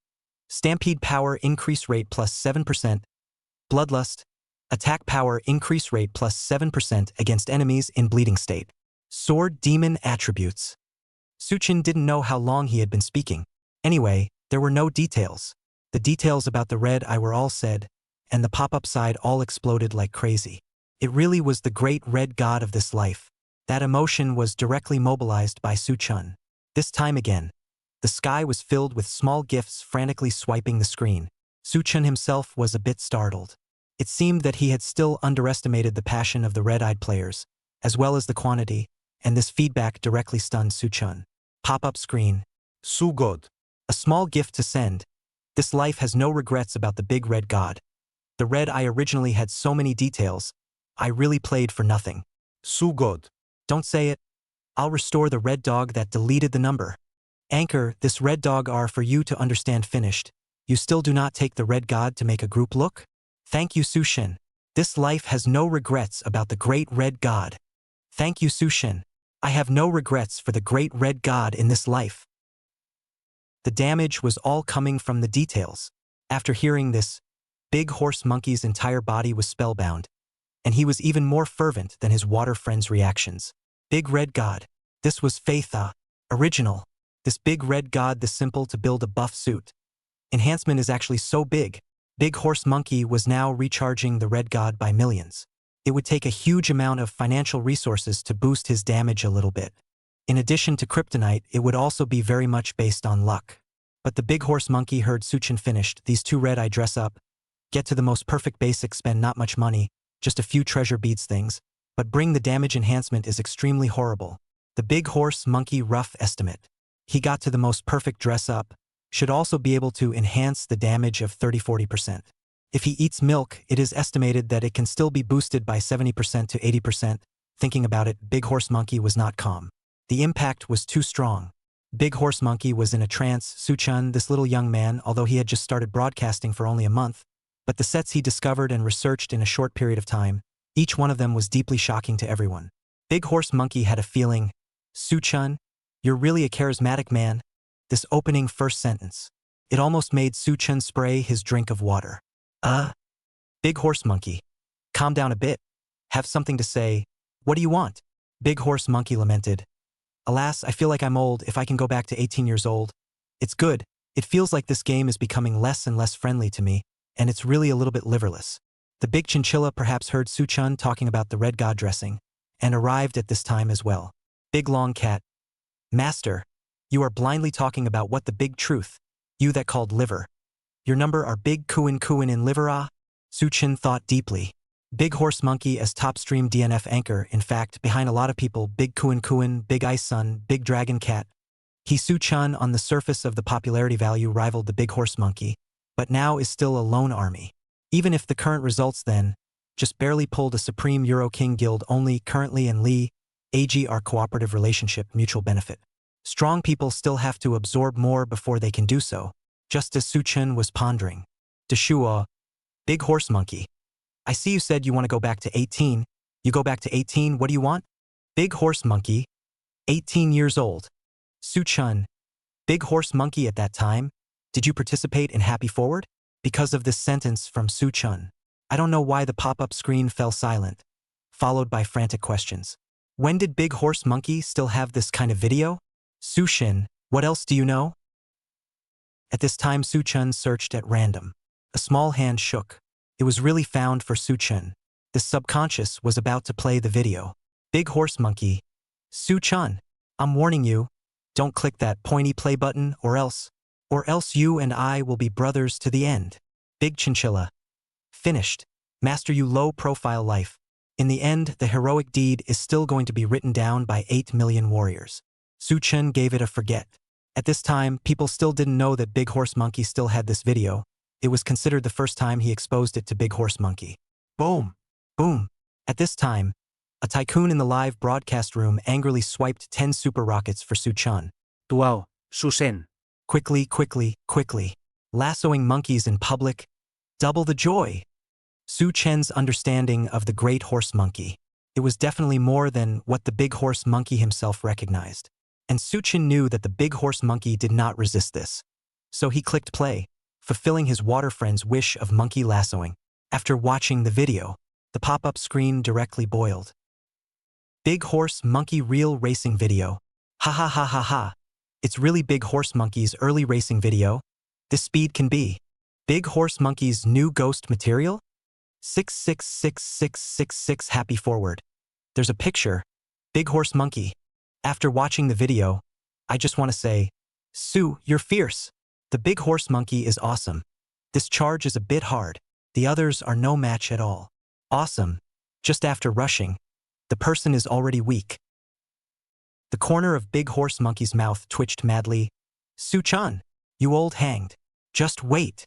Stampede Power Increase Rate plus 7%. Bloodlust. Attack Power Increase Rate plus 7% against enemies in bleeding state. Sword Demon Attributes. Suchin didn't know how long he had been speaking. Anyway, there were no details. The details about the red eye were all said, and the pop-up side all exploded like crazy. It really was the great red god of this life. That emotion was directly mobilized by Su Chun. This time again, the sky was filled with small gifts frantically swiping the screen. Su Chun himself was a bit startled. It seemed that he had still underestimated the passion of the red-eyed players, as well as the quantity, and this feedback directly stunned Su Chun. Pop-up screen. Su God. A small gift to send. This life has no regrets about the big red god. The red eye originally had so many details. I really played for nothing. Su God. Don't say it. I'll restore the red dog that deleted the number. Anchor, this red dog are for you to understand finished. You still do not take the red god to make a group look? Thank you, Sushin. This life has no regrets about the great red god. Thank you, Sushin. I have no regrets for the great red god in this life. The damage was all coming from the details. After hearing this, Big Horse Monkey's entire body was spellbound, and he was even more fervent than his water friend's reactions. Big Red God. This was Faitha. Original. This Big Red God this simple to build a buff suit. Enhancement is actually so big. Big Horse Monkey was now recharging the Red God by millions. It would take a huge amount of financial resources to boost his damage a little bit. In addition to kryptonite, it would also be very much based on luck. But the Big Horse Monkey heard Suchin finished. These two red eye dress up, get to the most perfect basic, spend not much money, just a few treasure beads things, but bring the damage enhancement is extremely horrible. The Big Horse Monkey rough estimate. He got to the most perfect dress up, should also be able to enhance the damage of 30-40%. If he eats milk, it is estimated that it can still be boosted by 70% to 80%. Thinking about it, Big Horse Monkey was not calm. The impact was too strong. Big Horse Monkey was in a trance. Suchun, this little young man, although he had just started broadcasting for only a month, but the sets he discovered and researched in a short period of time, each one of them was deeply shocking to everyone. Big Horse Monkey had a feeling, Suchun, you're really a charismatic man. This opening first sentence. It almost made Suchun spray his drink of water. Big Horse Monkey. Calm down a bit. Have something to say. What do you want? Big Horse Monkey lamented. Alas, I feel like I'm old. If I can go back to 18 years old. It's good. It feels like this game is becoming less and less friendly to me, and it's really a little bit liverless. The big chinchilla perhaps heard Suchun talking about the red god dressing, and arrived at this time as well. Big Long Cat. Master, you are blindly talking about what the big truth, you that called liver. Your number are Big Kuin in liver ah? Suchin thought deeply. Big Horse Monkey as top stream DNF anchor, in fact, behind a lot of people, Big Kuin, Big Ice Sun, Big Dragon Cat. He Suchun on the surface of the popularity value rivaled the Big Horse Monkey, but now is still a lone army. Even if the current results then, just barely pulled a Supreme Euro King Guild only currently and Lee, AG are cooperative relationship mutual benefit. Strong people still have to absorb more before they can do so, just as Suchun was pondering. Deshua, Big Horse Monkey. I see you said you want to go back to 18. You go back to 18, what do you want? Big Horse Monkey. 18 years old. Suchun. Big Horse Monkey at that time. Did you participate in Happy Forward? Because of this sentence from Suchun. I don't know why the pop-up screen fell silent, followed by frantic questions. When did Big Horse Monkey still have this kind of video? Sushin, what else do you know? At this time Suchun searched at random. A small hand shook. It was really found for Su Chun. The subconscious was about to play the video. Big horse monkey. Su Chun, I'm warning you. Don't click that pointy play button or else you and I will be brothers to the end. Big chinchilla. Finished. Master you low-profile life. In the end, the heroic deed is still going to be written down by 8 million warriors. Su Chun gave it a forget. At this time, people still didn't know that Big Horse Monkey still had this video. It was considered the first time he exposed it to Big Horse Monkey. Boom! Boom! At this time, a tycoon in the live broadcast room angrily swiped 10 super rockets for Su Chun. Tuau, Susen. Quickly, quickly, quickly. Lassoing monkeys in public. Double the joy. Su Chen's understanding of the great horse monkey. It was definitely more than what the big horse monkey himself recognized. And Su Chen knew that the big horse monkey did not resist this. So he clicked play, fulfilling his water friend's wish of monkey lassoing. After watching the video, the pop-up screen directly boiled. Big Horse Monkey Real Racing Video. Ha ha ha ha ha. It's really Big Horse Monkey's early racing video. This speed can be. Big Horse Monkey's new ghost material? 666666 happy forward. There's a picture. Big Horse Monkey. After watching the video, I just want to say, Su, you're fierce. The Big Horse Monkey is awesome. This charge is a bit hard. The others are no match at all. Awesome. Just after rushing, the person is already weak. The corner of Big Horse Monkey's mouth twitched madly. Su Chan, you old hanged. Just wait.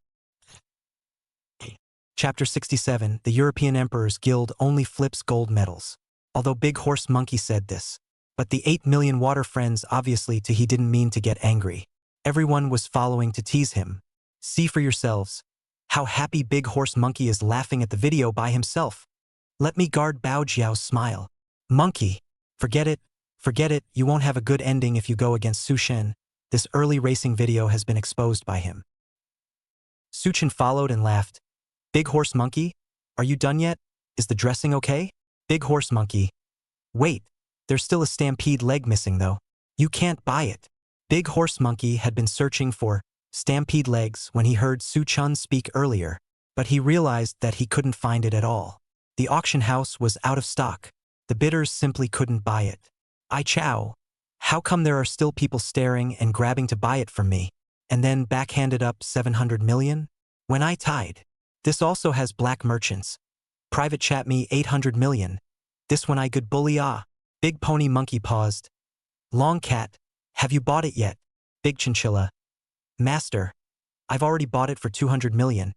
Chapter 67, The European Emperor's Guild only flips gold medals. Although Big Horse Monkey said this. But the 8 million water friends obviously he didn't mean to get angry. Everyone was following to tease him. See for yourselves. How happy Big Horse Monkey is laughing at the video by himself. Let me guard Bao Jiao's smile. Monkey. Forget it. Forget it, you won't have a good ending if you go against Su Shen. This early racing video has been exposed by him. Su Chen followed and laughed. Big Horse Monkey? Are you done yet? Is the dressing okay? Big Horse Monkey. Wait, there's still a stampede leg missing though. You can't buy it. Big Horse Monkey had been searching for stampede legs when he heard Su Chun speak earlier, but he realized that he couldn't find it at all. The auction house was out of stock. The bidders simply couldn't buy it. I chow. How come there are still people staring and grabbing to buy it from me? And then backhanded up 700 million? When I tied. This also has black merchants. Private chat me 800 million. This one I good bully ah. Big Pony Monkey paused. Long Cat, have you bought it yet? Big Chinchilla. Master, I've already bought it for 200 million.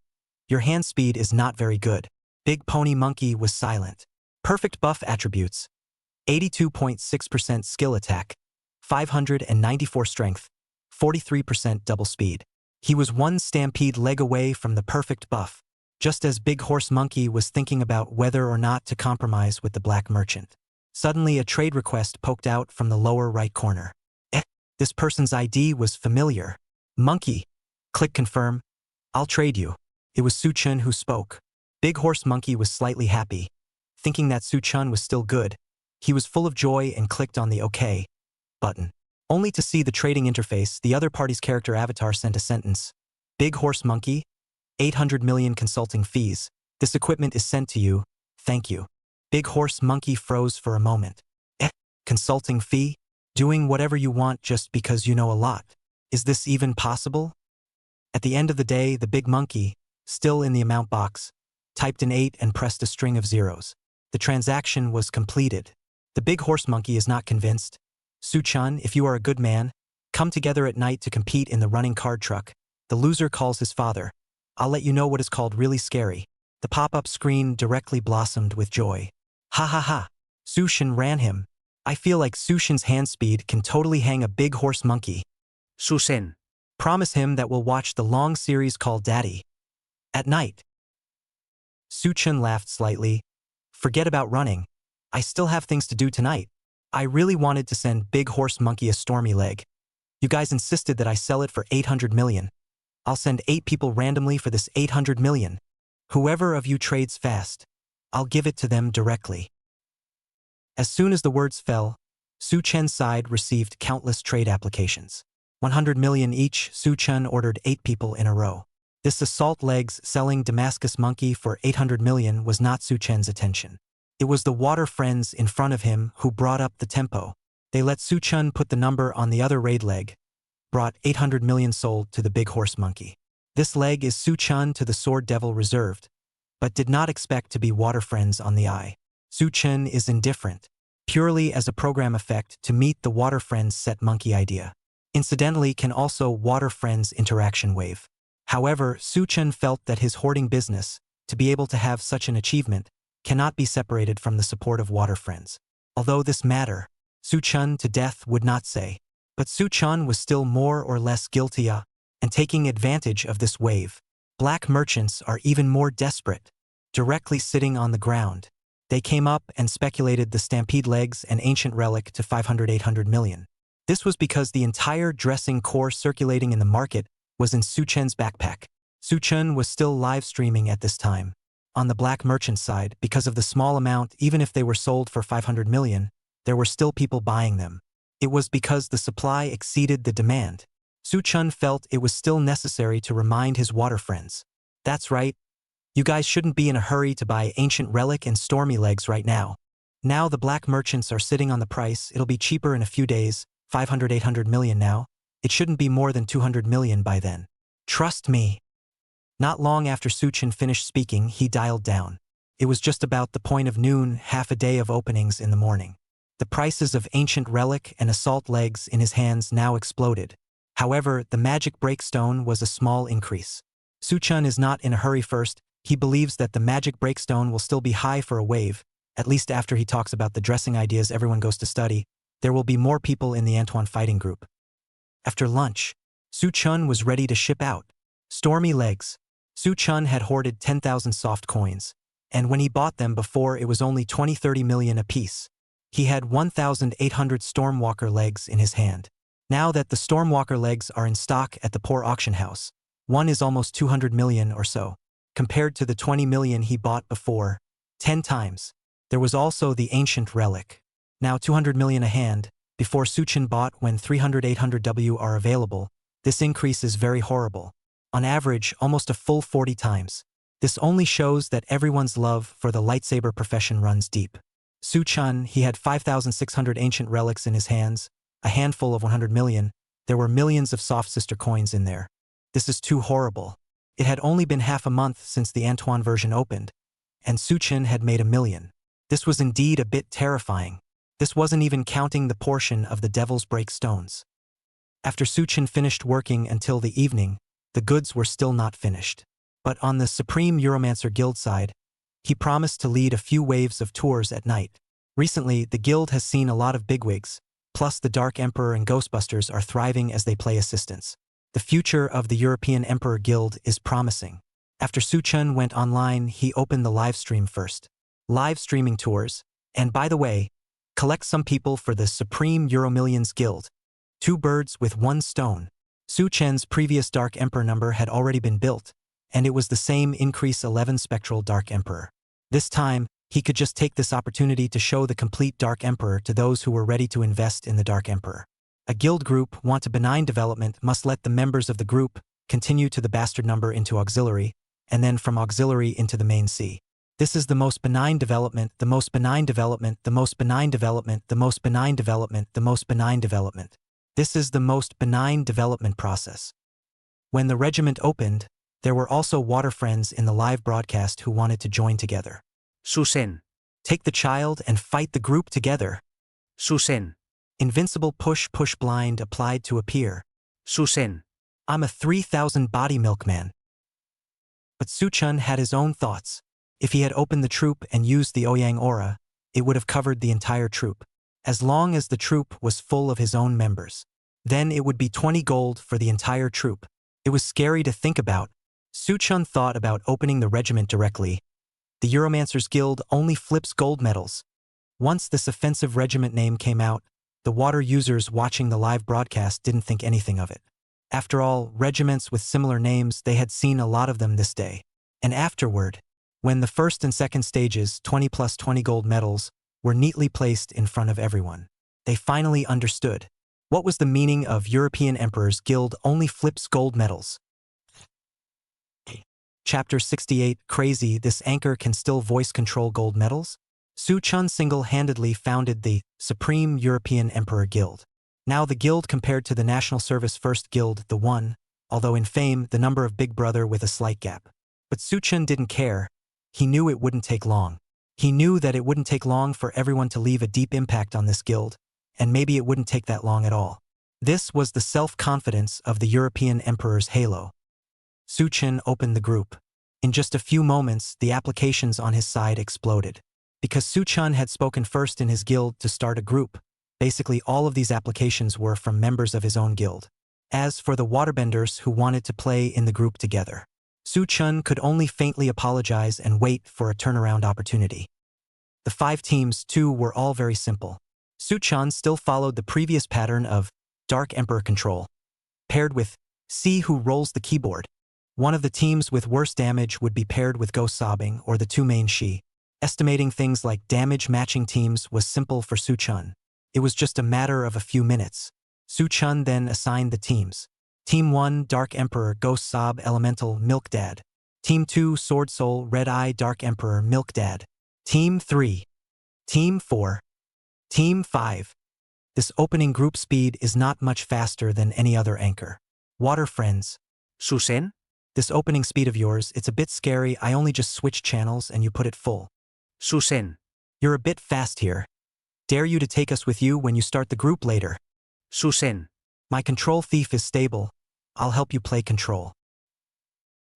Your hand speed is not very good. Big Pony Monkey was silent. Perfect buff attributes. 82.6% skill attack, 594 strength, 43% double speed. He was one stampede leg away from the perfect buff, just as Big Horse Monkey was thinking about whether or not to compromise with the black merchant. Suddenly a trade request poked out from the lower right corner. This person's ID was familiar. Monkey. Click confirm. I'll trade you. It was Su Chun who spoke. Big Horse Monkey was slightly happy, thinking that Su Chun was still good. He was full of joy and clicked on the OK button. Only to see the trading interface, the other party's character avatar sent a sentence. Big Horse Monkey, 800 million consulting fees. This equipment is sent to you. Thank you. Big Horse Monkey froze for a moment. Consulting fee? Doing whatever you want just because you know a lot. Is this even possible? At the end of the day, the big monkey, still in the amount box, typed an 8 and pressed a string of zeros. The transaction was completed. The Big Horse Monkey is not convinced. Su Chun, if you are a good man, come together at night to compete in the running card truck. The loser calls his father. I'll let you know what is called really scary. The pop-up screen directly blossomed with joy. Ha ha ha. Su Shen ran him. I feel like Su Shen's hand speed can totally hang a Big Horse Monkey. Su Sen. Promise him that we'll watch the long series called Daddy. At night. Su Chen laughed slightly. Forget about running. I still have things to do tonight. I really wanted to send Big Horse Monkey a stormy leg. You guys insisted that I sell it for 800 million. I'll send 8 people randomly for this 800 million. Whoever of you trades fast, I'll give it to them directly. As soon as the words fell, Su Chen's side received countless trade applications. 100 million each. Su Chen ordered 8 people in a row. This assault legs selling Damascus monkey for 800 million was not Su Chen's attention. It was the water friends in front of him who brought up the tempo. They let Su Chen put the number on the other raid leg, brought 800 million sold to the big horse monkey. This leg is Su Chen to the sword devil reserved, but did not expect to be water friends on the eye. Su Chen is indifferent, purely as a program effect to meet the water friends set monkey idea. Incidentally can also water friends interaction wave. However, Su Chen felt that his hoarding business, to be able to have such an achievement, cannot be separated from the support of water friends. Although this matter, Su Chen to death would not say. But Su Chen was still more or less guilty and taking advantage of this wave. Black merchants are even more desperate. Directly sitting on the ground, they came up and speculated the stampede legs and ancient relic to 500-800 million. This was because the entire dressing core circulating in the market was in Su Chen's backpack. Su Chen was still live streaming at this time. On the black merchant side, because of the small amount, even if they were sold for 500 million, there were still people buying them. It was because the supply exceeded the demand. Su Chen felt it was still necessary to remind his water friends. That's right. You guys shouldn't be in a hurry to buy ancient relic and stormy legs right now. Now the black merchants are sitting on the price, it'll be cheaper in a few days, 500-800 million now. It shouldn't be more than 200 million by then. Trust me. Not long after Su Chen finished speaking, he dialed down. It was just about the point of noon, half a day of openings in the morning. The prices of ancient relic and assault legs in his hands now exploded. However, the magic breakstone was a small increase. Su Chen is not in a hurry first. He believes that the magic breakstone will still be high for a wave, at least after he talks about the dressing ideas everyone goes to study. There will be more people in the Anton fighting group. After lunch, Su Chen was ready to ship out. Stormy legs. Su Chen had hoarded 10,000 soft coins, and when he bought them before it was only 20-30 million apiece. He had 1,800 Stormwalker legs in his hand. Now that the Stormwalker legs are in stock at the poor auction house, one is almost 200 million or so, compared to the 20 million he bought before, 10 times. There was also the ancient relic. Now 200 million a hand, before Su Chen bought when 300-800 W are available. This increase is very horrible. On average, almost a full 40 times. This only shows that everyone's love for the lightsaber profession runs deep. Su Chen, he had 5,600 ancient relics in his hands, a handful of 100 million. There were millions of soft sister coins in there. This is too horrible. It had only been half a month since the Antoine version opened, and Su Chen had made 1 million. This was indeed a bit terrifying. This wasn't even counting the portion of the Devil's Break stones. After Su Chen finished working until the evening, the goods were still not finished. But on the Supreme Euromancer Guild side, he promised to lead a few waves of tours at night. Recently, the guild has seen a lot of bigwigs, plus the Dark Emperor and Ghostbusters are thriving as they play assistants. The future of the European Emperor Guild is promising. After Su Chen went online, he opened the live stream first. Live streaming tours, and by the way, collect some people for the Supreme Euromillions Guild. 2 birds with 1 stone. Su Chen's previous Dark Emperor number had already been built, and it was the same increase 11 spectral Dark Emperor. This time, he could just take this opportunity to show the complete Dark Emperor to those who were ready to invest in the Dark Emperor. A guild group want a benign development must let the members of the group continue to the bastard number into auxiliary, and then from auxiliary into the main C. This is the most benign development, the most benign development, the most benign development, the most benign development, the most benign development. This is the most benign development process. When the regiment opened, there were also water friends in the live broadcast who wanted to join together. Su Chen. Take the child and fight the group together. Su Chen. Invincible push blind applied to appear. Su Chen. I'm a 3,000 body milkman. But Su Chen had his own thoughts. If he had opened the troop and used the Ouyang aura, it would have covered the entire troop. As long as the troop was full of his own members. Then it would be 20 gold for the entire troop. It was scary to think about. Su Chen thought about opening the regiment directly. The Euromancer's Guild only flips gold medals. Once this offensive regiment name came out, the water users watching the live broadcast didn't think anything of it. After all, regiments with similar names, they had seen a lot of them this day. And afterward, when the first and second stages, 20 plus 20 gold medals, were neatly placed in front of everyone, they finally understood. What was the meaning of European Emperor's Guild only flips gold medals? Chapter 68, Crazy, this anchor can still voice control gold medals? Su Chun single-handedly founded the Supreme European Emperor Guild. Now the guild compared to the National Service First Guild, the one, although in fame, the number of Big Brother with a slight gap. But Su Chun didn't care. He knew it wouldn't take long. He knew that it wouldn't take long for everyone to leave a deep impact on this guild, and maybe it wouldn't take that long at all. This was the self-confidence of the European Emperor's halo. Su Chun opened the group. In just a few moments, the applications on his side exploded. Because Su Chun had spoken first in his guild to start a group, basically all of these applications were from members of his own guild. As for the waterbenders who wanted to play in the group together, Su Chun could only faintly apologize and wait for a turnaround opportunity. The 5 teams, too, were all very simple. Su Chun still followed the previous pattern of Dark Emperor control, paired with See Who Rolls the Keyboard. One of the teams with worse damage would be paired with Go Sobbing or the 2 main Shi. Estimating things like damage matching teams was simple for Su Chun. It was just a matter of a few minutes. Su Chun then assigned the teams. Team 1, Dark Emperor, Ghost Sob, Elemental, Milk Dad. Team 2, Sword Soul, Red Eye, Dark Emperor, Milk Dad. Team 3. Team 4. Team 5. This opening group speed is not much faster than any other anchor. Water friends. Susen? This opening speed of yours, it's a bit scary. I only just switched channels and you put it full. Susen. You're a bit fast here. Dare you to take us with you when you start the group later. Susen. My control thief is stable. I'll help you play control.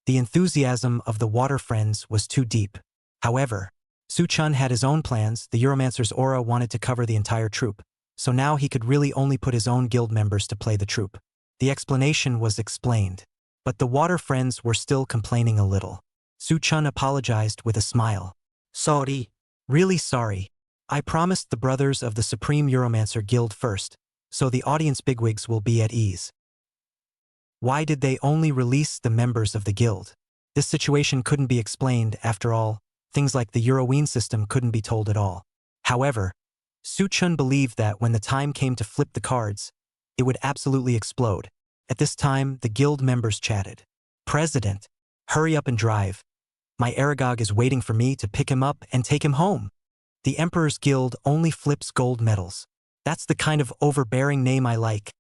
The enthusiasm of the water friends was too deep. However, Su Chun had his own plans. The Euromancer's aura wanted to cover the entire troop, so now he could really only put his own guild members to play the troop. The explanation was explained, but the water friends were still complaining a little. Su Chun apologized with a smile. Sorry. Really sorry. I promised the brothers of the Supreme Euromancer Guild first, so the audience bigwigs will be at ease. Why did they only release the members of the guild? This situation couldn't be explained. After all, things like the Euroween system couldn't be told at all. However, Su Chun believed that when the time came to flip the cards, it would absolutely explode. At this time, the guild members chatted. President, hurry up and drive. My Aragog is waiting for me to pick him up and take him home. The Emperor's Guild only flips gold medals. That's the kind of overbearing name I like.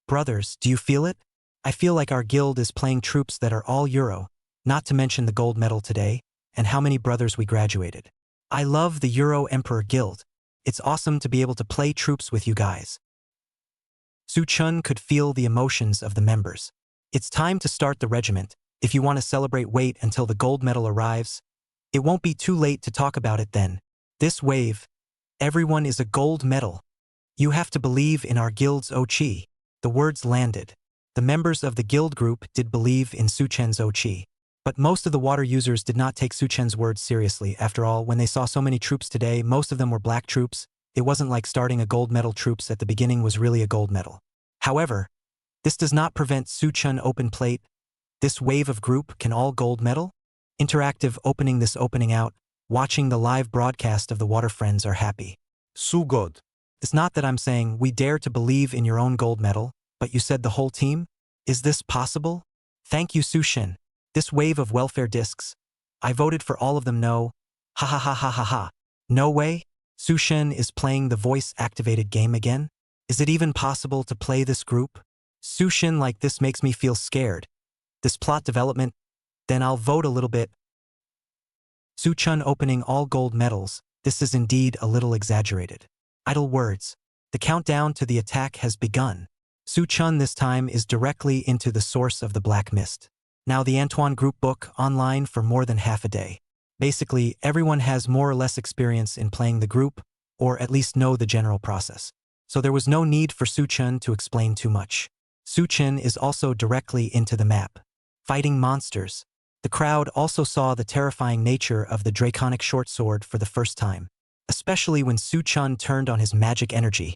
Brothers, do you feel it? I feel like our guild is playing troops that are all Euro, not to mention the gold medal today, and how many brothers we graduated. I love the Euro Emperor Guild. It's awesome to be able to play troops with you guys. Su Chun could feel the emotions of the members. It's time to start the regiment. If you want to celebrate, wait until the gold medal arrives. It won't be too late to talk about it then. This wave, everyone is a gold medal. You have to believe in our guild's Ochi. The words landed. The members of the guild group did believe in Su Chen's Ochi. But most of the water users did not take Su Chen's words seriously. After all, when they saw so many troops today, most of them were black troops. It wasn't like starting a gold medal troops at the beginning was really a gold medal. However, this does not prevent Su Chun open plate. This wave of group can all gold medal? Interactive opening this opening out, watching the live broadcast of the water friends are happy. Su God. It's not that I'm saying we dare to believe in your own gold medal, but you said the whole team? Is this possible? Thank you, Su Shin. This wave of welfare discs. I voted for all of them no. Ha ha ha ha ha ha. No way? Su Shin is playing the voice-activated game again? Is it even possible to play this group? Su Shin like this makes me feel scared. This plot development, then I'll vote a little bit. Su Chun opening all gold medals, this is indeed a little exaggerated. Idle words. The countdown to the attack has begun. Su Chun this time is directly into the source of the black mist. Now the Antoine group book online for more than half a day. Basically, everyone has more or less experience in playing the group, or at least know the general process. So there was no need for Su Chun to explain too much. Su Chun is also directly into the map. Fighting monsters. The crowd also saw the terrifying nature of the draconic short sword for the first time, especially when Su Chun turned on his magic energy.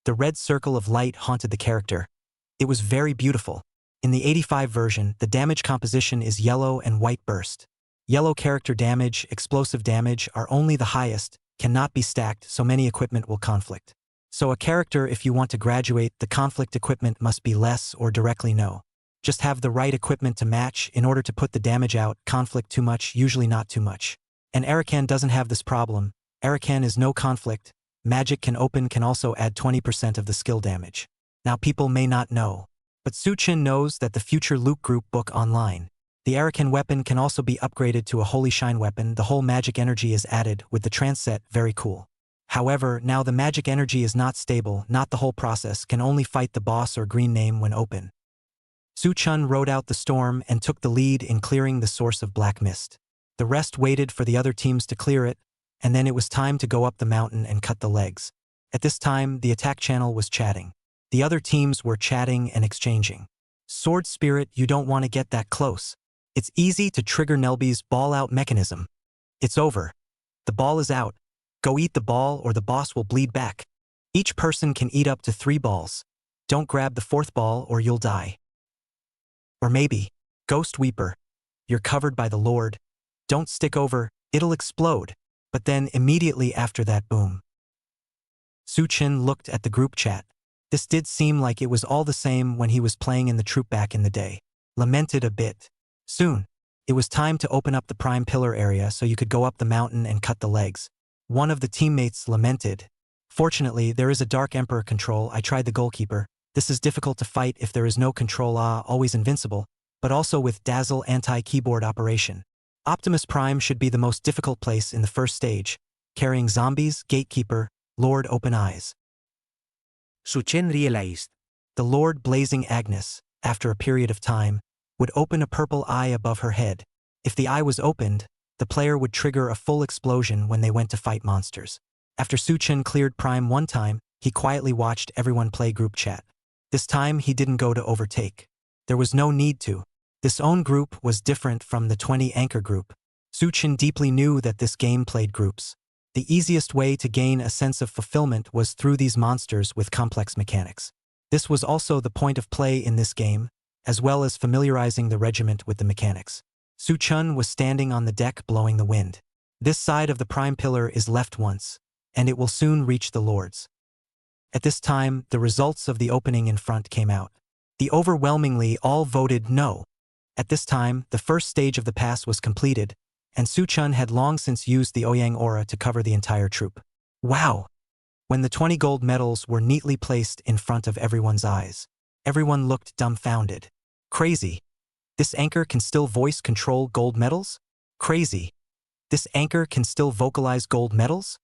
The red circle of light haunted the character. It was very beautiful. In the 85 version, the damage composition is yellow and white burst. Yellow character damage, explosive damage are only the highest, cannot be stacked, so many equipment will conflict. So a character, if you want to graduate, the conflict equipment must be less or directly no. Just have the right equipment to match in order to put the damage out, conflict too much, usually not too much. And Arakan doesn't have this problem. Arakan is no conflict. Magic can also add 20% of the skill damage. Now people may not know, but Suchin knows that the future Luke group book online. The Arakan weapon can also be upgraded to a Holy Shine weapon. The whole magic energy is added with the trance set, very cool. However, now the magic energy is not stable, not the whole process, can only fight the boss or green name when open. Suchun rode out the storm and took the lead in clearing the source of black mist. The rest waited for the other teams to clear it, and then it was time to go up the mountain and cut the legs. At this time, the attack channel was chatting. The other teams were chatting and exchanging. Sword Spirit, you don't want to get that close. It's easy to trigger Nelby's ball-out mechanism. It's over. The ball is out. Go eat the ball or the boss will bleed back. Each person can eat up to 3 balls. Don't grab the 4th ball or you'll die. Or maybe, Ghost Weeper. You're covered by the Lord. Don't stick over, it'll explode. But then immediately after that, boom. Suchin looked at the group chat. This did seem like it was all the same when he was playing in the troop back in the day. Lamented a bit. Soon, it was time to open up the prime pillar area so you could go up the mountain and cut the legs. One of the teammates lamented. Fortunately, there is a Dark Emperor control. I tried the goalkeeper. This is difficult to fight if there is no control, always invincible, but also with Dazzle anti-keyboard operation. Optimus Prime should be the most difficult place in the first stage, carrying zombies, gatekeeper, Lord Open Eyes. Suchen realized. The Lord Blazing Agnes, after a period of time, would open a purple eye above her head. If the eye was opened, the player would trigger a full explosion when they went to fight monsters. After Suchen cleared Prime one time, he quietly watched everyone play group chat. This time he didn't go to overtake. There was no need to. This own group was different from the 20 anchor group. Suchin deeply knew that this game played groups. The easiest way to gain a sense of fulfillment was through these monsters with complex mechanics. This was also the point of play in this game, as well as familiarizing the regiment with the mechanics. Suchun was standing on the deck blowing the wind. This side of the prime pillar is left once, and it will soon reach the lords. At this time, the results of the opening in front came out. The overwhelmingly all voted no. At this time, the first stage of the pass was completed, and Suchun had long since used the Ouyang aura to cover the entire troop. Wow! When the 20 gold medals were neatly placed in front of everyone's eyes, everyone looked dumbfounded. Crazy! This anchor can still voice control gold medals? Crazy! This anchor can still vocalize gold medals?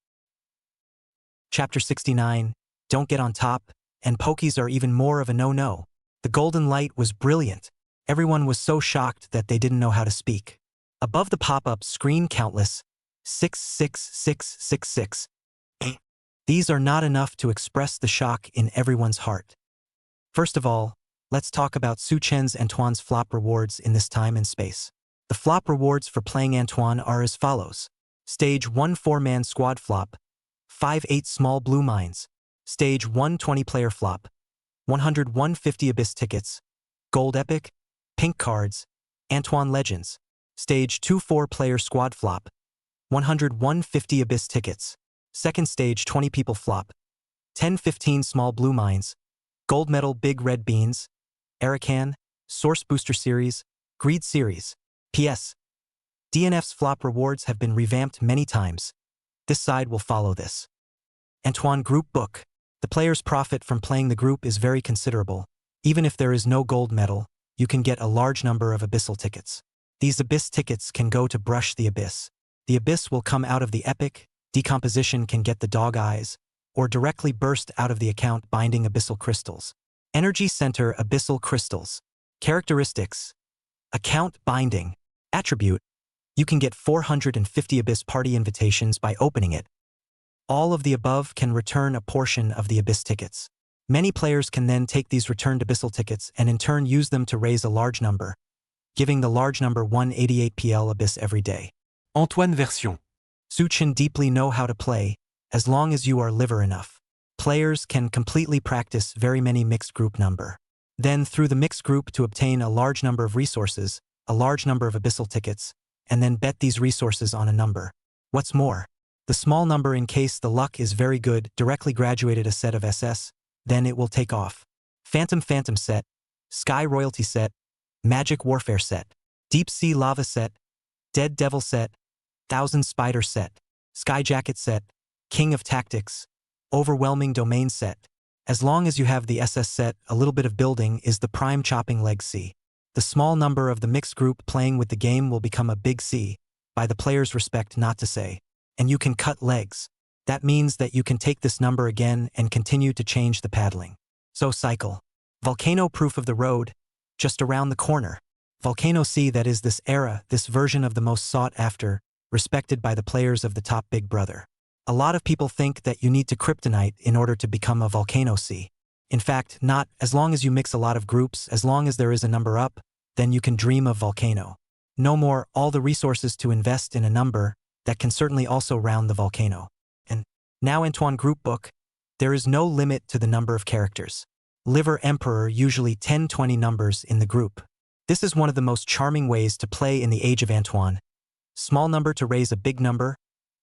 Chapter 69. Don't get on top, and pokies are even more of a no-no. The golden light was brilliant. Everyone was so shocked that they didn't know how to speak. Above the pop-up screen countless 66666. These are not enough to express the shock in everyone's heart. First of all, let's talk about Suchen's Antoine's flop rewards in this time and space. The flop rewards for playing Antoine are as follows. Stage 1 4-man squad flop, 5-8 small blue mines. Stage 1 20-player flop, 100 150 Abyss tickets, Gold Epic, Pink cards, Antoine Legends. Stage 2 4-player squad flop, 100 150 Abyss tickets. Second stage 20 people flop, 10-15 small blue mines, Gold Medal Big Red Beans, Arakan, Source Booster Series, Greed Series. PS. DNF's flop rewards have been revamped many times. This side will follow this. Antoine Group Book. The player's profit from playing the group is very considerable. Even if there is no gold medal, you can get a large number of Abyssal tickets. These Abyss tickets can go to brush the Abyss. The Abyss will come out of the Epic, Decomposition can get the dog eyes, or directly burst out of the account binding Abyssal Crystals. Energy Center Abyssal Crystals. Characteristics. Account binding. Attribute. You can get 450 Abyss party invitations by opening it. All of the above can return a portion of the Abyss tickets. Many players can then take these returned Abyssal tickets and in turn use them to raise a large number, giving the large number 188 PL Abyss every day. Antoine version. Suchin deeply know how to play, as long as you are liver enough. Players can completely practice very many mixed group number. Then through the mixed group to obtain a large number of resources, a large number of Abyssal tickets, and then bet these resources on a number. What's more, the small number in case the luck is very good directly graduated a set of SS, then it will take off. Phantom set, Sky Royalty set, Magic Warfare Set, Deep Sea Lava Set, Dead Devil Set, Thousand Spider Set, Skyjacket Set, King of Tactics, Overwhelming Domain Set. As long as you have the SS set, a little bit of building is the prime chopping leg C. The small number of the mixed group playing with the game will become a big C, by the player's respect not to say. And you can cut legs. That means that you can take this number again and continue to change the paddling. So cycle. Volcano proof of the road, just around the corner. Volcano C, that is this era, this version of the most sought after, respected by the players of the top Big Brother. A lot of people think that you need to kryptonite in order to become a Volcano C. In fact, not. As long as you mix a lot of groups, as long as there is a number up, then you can dream of Volcano. No more all the resources to invest in a number that can certainly also round the Volcano. And now Antoine group book, there is no limit to the number of characters. Liver Emperor usually 10-20 numbers in the group. This is one of the most charming ways to play in the age of Antoine. Small number to raise a big number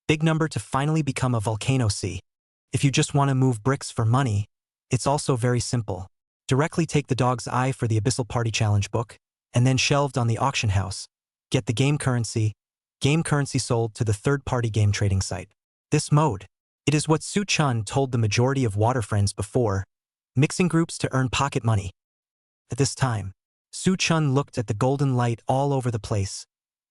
to finally become a Volcano C. If you just want to move bricks for money, it's also very simple. Directly take the dog's eye for the Abyssal Party Challenge book, and then shelved on the auction house. Get the game currency sold to the third-party game trading site. This mode, it is what Su Chun told the majority of water friends before, mixing groups to earn pocket money. At this time, Su Chun looked at the golden light all over the place.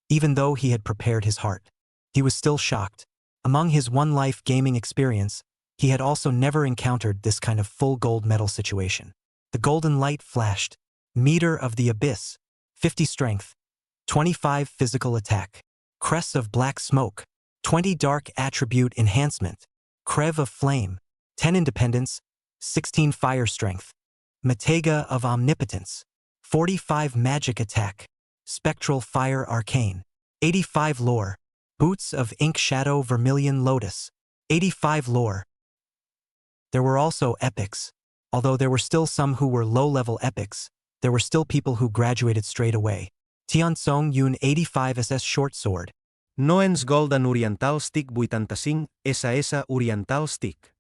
Even though he had prepared his heart, he was still shocked. Among his one-life gaming experience, he had also never encountered this kind of full gold medal situation. The golden light flashed. Meter of the Abyss, 50 strength, 25 physical attack, crest of black smoke, 20 dark attribute enhancement, crev of flame, 10 independence, 16 fire strength, Matega of omnipotence, 45 magic attack, spectral fire arcane, 85 lore, boots of ink shadow vermilion lotus, 85 lore. There were also epics. Although there were still some who were low-level epics, there were still people who graduated straight away. Tian Song Yun 85 SS short sword. Noens Golden Oriental Stick 85 SS Oriental Stick.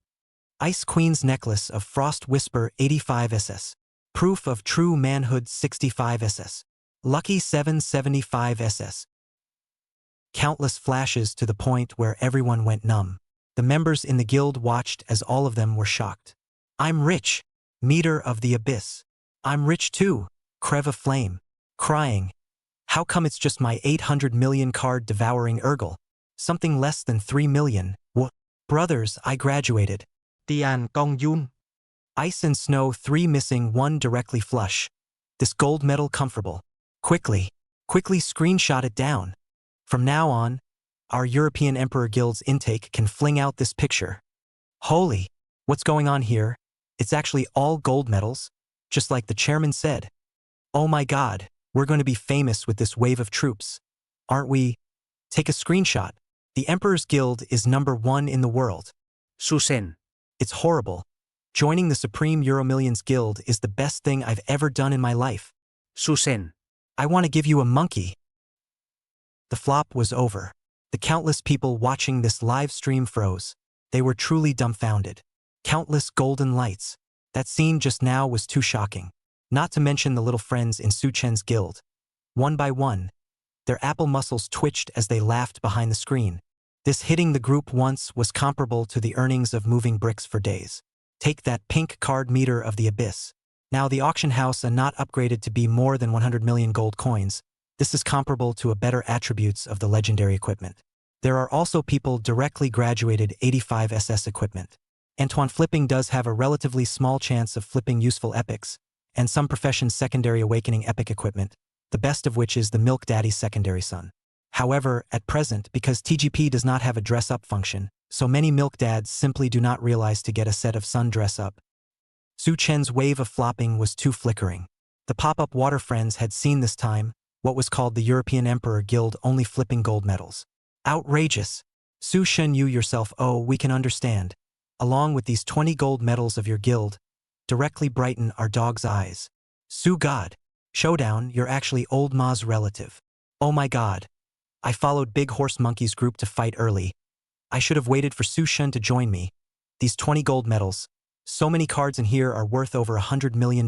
Ice Queen's necklace of Frost Whisper 85 SS. Proof of True Manhood 65 SS. Lucky 775 SS. Countless flashes to the point where everyone went numb. The members in the guild watched as all of them were shocked. I'm rich. Meter of the Abyss. I'm rich too. Crev of Flame. Crying. How come it's just my 800 million card devouring Urgle? Something less than 3 million. Brothers, I graduated. Tian Kong Yun. Ice and Snow 3 missing 1 directly flush. This gold medal comfortable. Quickly screenshot it down. From now on, our European Emperor Guild's intake can fling out this picture. Holy, what's going on here? It's actually all gold medals, just like the chairman said. Oh my god, we're going to be famous with this wave of troops. Aren't we? Take a screenshot. The Emperor's Guild is #1 in the world. Susen. It's horrible. Joining the Supreme Euromillions Guild is the best thing I've ever done in my life. Susen. I want to give you a monkey. The flop was over. The countless people watching this live stream froze. They were truly dumbfounded. Countless golden lights. That scene just now was too shocking. Not to mention the little friends in Su Chen's guild. One by one, their apple muscles twitched as they laughed behind the screen. This hitting the group once was comparable to the earnings of moving bricks for days. Take that pink card Meter of the Abyss. Now the auction house are not upgraded to be more than 100 million gold coins. This is comparable to a better attributes of the legendary equipment. There are also people directly graduated 85 SS equipment. Antoine flipping does have a relatively small chance of flipping useful epics, and some professions secondary awakening epic equipment, the best of which is the Milk Daddy's secondary son. However, at present, because TGP does not have a dress-up function, so many Milk Dads simply do not realize to get a set of sun dress-up. Su Chen's wave of flopping was too flickering. The pop-up water friends had seen this time, what was called the European Emperor Guild only flipping gold medals. Outrageous! Su Shen, you yourself, oh, we can understand. Along with these 20 gold medals of your guild, directly brighten our dog's eyes. Su God! Showdown, you're actually old Ma's relative. Oh my god. I followed Big Horse Monkey's group to fight early. I should have waited for Su Shen to join me. These 20 gold medals. So many cards in here are worth over $100 million.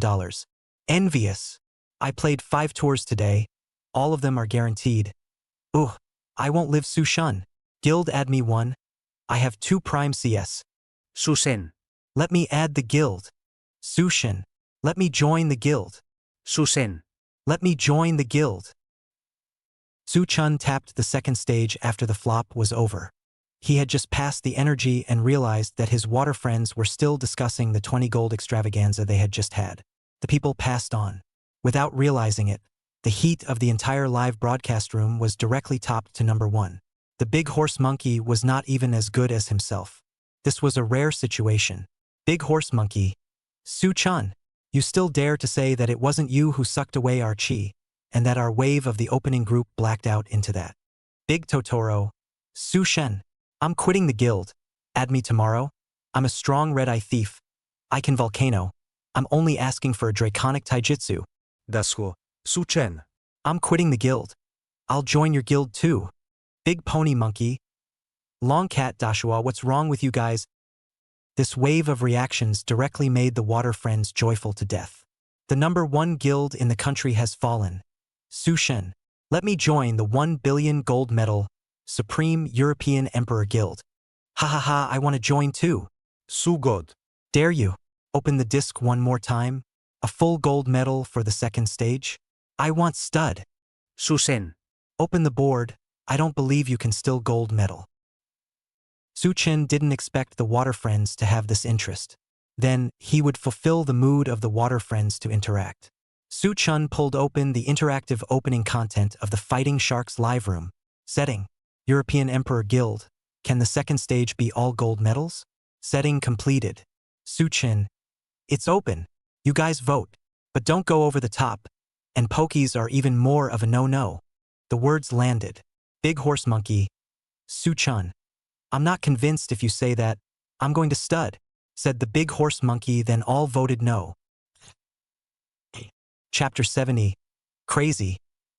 Envious. I played 5 tours today. All of them are guaranteed. Ugh, I won't live Su-shun. Guild add me 1. I have 2 prime CS. Susen. Let me add the guild. Su-shun. Let me join the guild. Susen. Let me join the guild. Su-chun tapped the second stage after the flop was over. He had just passed the energy and realized that his water friends were still discussing the 20 gold extravaganza they had just had. The people passed on. Without realizing it, the heat of the entire live broadcast room was directly topped to number 1. The big horse monkey was not even as good as himself. This was a rare situation. Big horse monkey. Su-chun, you still dare to say that it wasn't you who sucked away our chi, and that our wave of the opening group blacked out into that. Big Totoro. Su-shen. I'm quitting the guild. Add me tomorrow. I'm a strong red-eye thief. I can volcano. I'm only asking for a draconic taijutsu. Dasuo. Suchen. I'm quitting the guild. I'll join your guild too. Big pony monkey. Long cat Dashua, what's wrong with you guys? This wave of reactions directly made the water friends joyful to death. The number 1 guild in the country has fallen. Su-shen. Let me join the 1 billion gold medal Supreme European Emperor Guild. Ha ha ha, I want to join too. Sugod. Dare you? Open the disc one more time. A full gold medal for the second stage. I want stud. Susen. Open the board. I don't believe you can still gold medal. Su-chin didn't expect the water friends to have this interest. Then, he would fulfill the mood of the water friends to interact. Su-chun pulled open the interactive opening content of the Fighting Sharks live room. Setting. European Emperor Guild. Can the second stage be all gold medals? Setting completed. Su-chin. It's open. You guys vote. But don't go over the top. And pokies are even more of a no-no. The words landed. Big horse monkey. Su-chun. I'm not convinced if you say that. I'm going to stud, said the big horse monkey, then all voted no. Chapter 70. Crazy.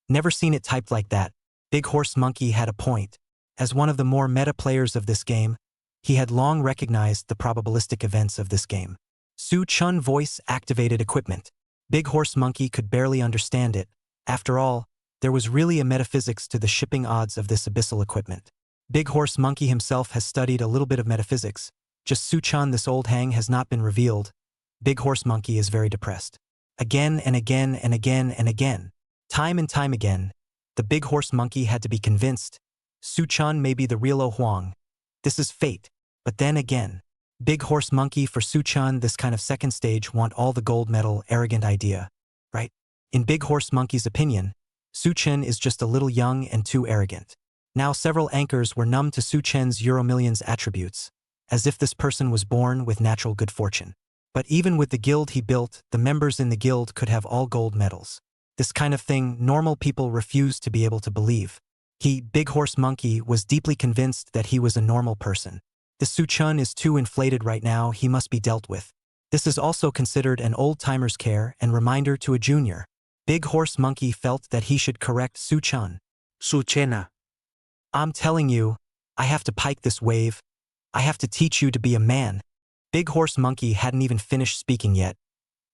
Never seen it typed like that. Big horse monkey had a point. As one of the more meta players of this game, he had long recognized the probabilistic events of this game. Su-chun voice activated equipment. Big horse monkey could barely understand it. After all, there was really a metaphysics to the shipping odds of this abyssal equipment. Big horse monkey himself has studied a little bit of metaphysics. Just Su-chun, this old hang has not been revealed. Big horse monkey is very depressed. Again and again and again and again. Time and time again, the big horse monkey had to be convinced. Su-chun may be the real Oh Huang. This is fate. But then again, big horse monkey, for Su-chun, this kind of second stage want all the gold medal arrogant idea. Right? In big horse monkey's opinion, Su-chun is just a little young and too arrogant. Now several anchors were numb to Su-chun's Euromillions attributes, as if this person was born with natural good fortune. But even with the guild he built, the members in the guild could have all gold medals. This kind of thing normal people refused to be able to believe. He, big horse monkey, was deeply convinced that he was a normal person. This Su-chun is too inflated right now, he must be dealt with. This is also considered an old-timer's care and reminder to a junior. Big horse monkey felt that he should correct Su-chun. Suchena. I'm telling you, I have to pike this wave. I have to teach you to be a man. Big horse monkey hadn't even finished speaking yet,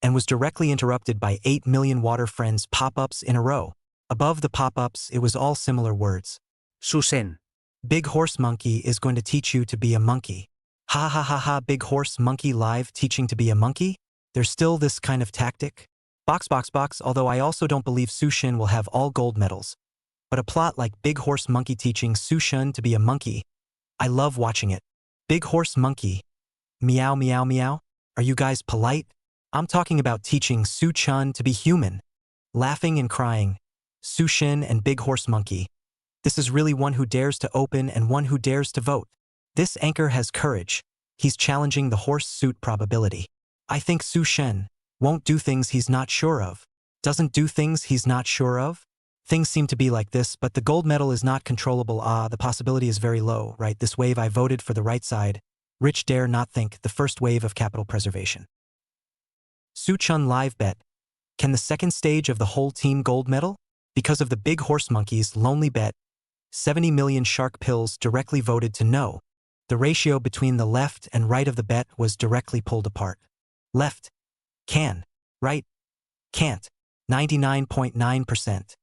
and was directly interrupted by 8 million water friends pop-ups in a row. Above the pop-ups, it was all similar words. Susen. Big horse monkey is going to teach you to be a monkey. Ha ha ha ha, big horse monkey live teaching to be a monkey? There's still this kind of tactic? Box, although I also don't believe Su-shin will have all gold medals. But a plot like big horse monkey teaching Su-shin to be a monkey, I love watching it. Big horse monkey. Meow meow meow. Are you guys polite? I'm talking about teaching Su-chun to be human. Laughing and crying. Su-shin and big horse monkey. This is really one who dares to open and one who dares to vote. This anchor has courage. He's challenging the horse suit probability. I think Su-shin won't do things he's not sure of. Doesn't do things he's not sure of? Things seem to be like this, but the gold medal is not controllable. The possibility is very low, right? This wave I voted for the right side. Rich dare not think, the first wave of capital preservation. Su-chun live bet. Can the second stage of the whole team gold medal? Because of the big horse monkey's lonely bet, 70 million shark pills directly voted to no. The ratio between the left and right of the bet was directly pulled apart. Left. Can. Right. Can't. 99.9%.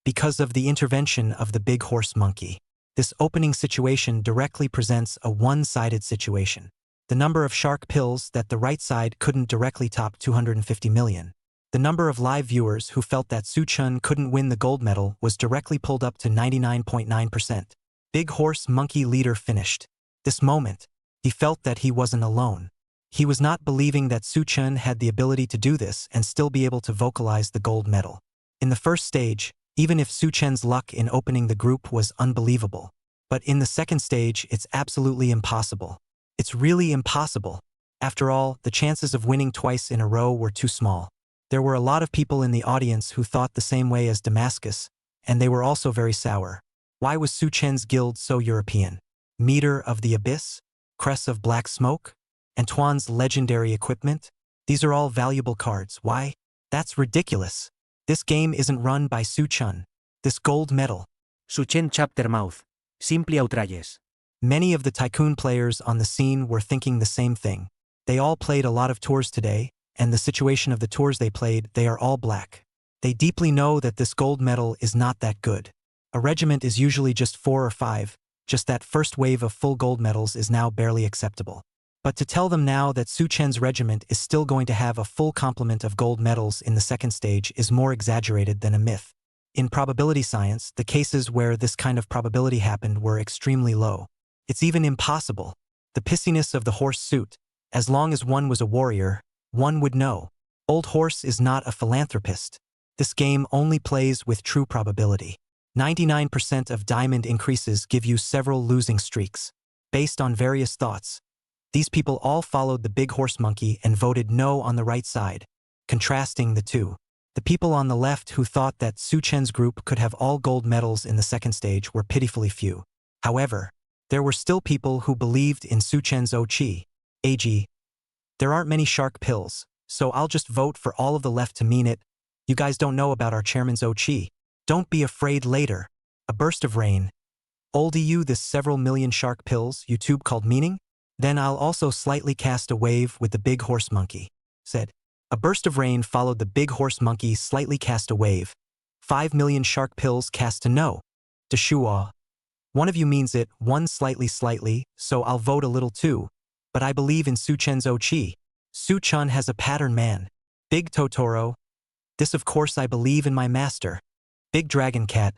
Because of the intervention of the big horse monkey. This opening situation directly presents a one-sided situation. The number of shark pills that the right side couldn't directly top 250 million. The number of live viewers who felt that Su-chun couldn't win the gold medal was directly pulled up to 99.9%. Big horse monkey leader finished. This moment, he felt that he wasn't alone. He was not believing that Su-chun had the ability to do this and still be able to vocalize the gold medal. In the first stage, even if Su-chun's luck in opening the group was unbelievable. But in the second stage, it's absolutely impossible. It's really impossible. After all, the chances of winning twice in a row were too small. There were a lot of people in the audience who thought the same way as Damascus, and they were also very sour. Why was Su-chun's guild so European? Meter of the Abyss? Crest of Black Smoke? Antoine's legendary equipment? These are all valuable cards. Why? That's ridiculous. This game isn't run by Su-chun. This gold medal. Su-chun chapter mouth. Simply outrageous. Many of the tycoon players on the scene were thinking the same thing. They all played a lot of tours today, and the situation of the tours they played, they are all black. They deeply know that this gold medal is not that good. A regiment is usually just 4 or 5, just that first wave of full gold medals is now barely acceptable. But to tell them now that Su-chun's regiment is still going to have a full complement of gold medals in the second stage is more exaggerated than a myth. In probability science, the cases where this kind of probability happened were extremely low. It's even impossible. The pissiness of the horse suit. As long as one was a warrior, one would know. Old Horse is not a philanthropist. This game only plays with true probability. 99% of diamond increases give you several losing streaks. Based on various thoughts, these people all followed the big horse monkey and voted no on the right side, contrasting the two. The people on the left who thought that Su-chun's group could have all gold medals in the second stage were pitifully few. However, there were still people who believed in Su-chun's Ochi. AG. There aren't many shark pills, so I'll just vote for all of the left to mean it. You guys don't know about our chairman's Ochi. Don't be afraid later. A burst of rain. Old EU this several million shark pills YouTube called meaning? Then I'll also slightly cast a wave with the big horse monkey. Said. A burst of rain followed the big horse monkey slightly cast a wave. 5 million shark pills cast to no. To shua. One of you means it, one slightly, so I'll vote a little too. But I believe in Su-chun's Ochi. Su-chun has a pattern man. Big Totoro. This of course I believe in my master. Big dragon cat.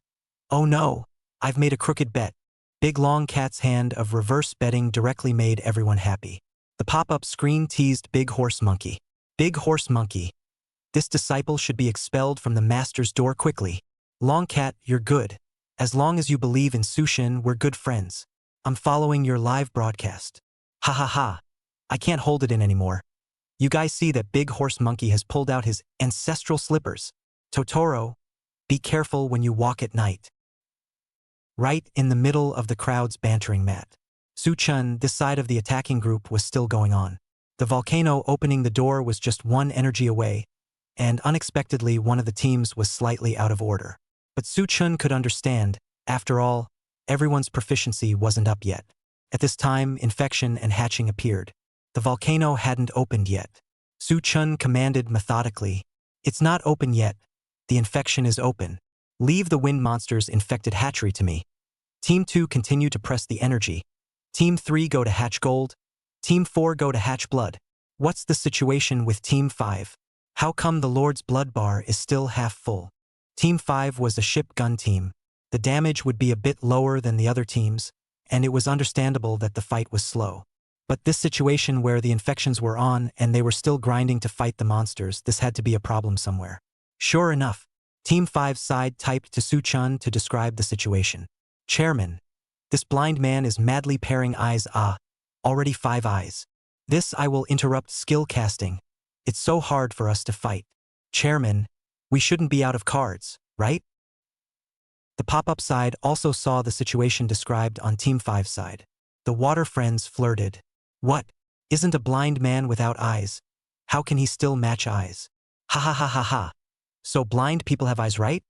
Oh no, I've made a crooked bet. Big long cat's hand of reverse betting directly made everyone happy. The pop-up screen teased Big Horse Monkey. Big Horse Monkey. This disciple should be expelled from the master's door quickly. Long cat, you're good. As long as you believe in Su-chun, we're good friends. I'm following your live broadcast. Ha ha ha. I can't hold it in anymore. You guys see that Big Horse Monkey has pulled out his ancestral slippers. Totoro, be careful when you walk at night. Right in the middle of the crowd's bantering mat. Su-chun, this side of the attacking group, was still going on. The volcano opening the door was just one energy away, and unexpectedly one of the teams was slightly out of order. But Su-chun could understand, after all, everyone's proficiency wasn't up yet. At this time, infection and hatching appeared. The volcano hadn't opened yet. Su-chun commanded methodically, "It's not open yet. The infection is open. Leave the wind monster's infected hatchery to me." Team 2 continue to press the energy. Team 3 go to hatch gold. Team 4 go to hatch blood. What's the situation with Team 5? How come the Lord's blood bar is still half full? Team 5 was a ship gun team. The damage would be a bit lower than the other teams, and it was understandable that the fight was slow. But this situation where the infections were on and they were still grinding to fight the monsters, this had to be a problem somewhere. Sure enough, Team 5's side typed to Su-chun to describe the situation. "Chairman, this blind man is madly pairing eyes. Already 5 eyes. This I will interrupt skill casting. It's so hard for us to fight. Chairman, we shouldn't be out of cards, right?" The pop-up side also saw the situation described on Team 5's side. The water friends flirted. "What? Isn't a blind man without eyes? How can he still match eyes? Ha ha ha ha ha. So blind people have eyes, right?"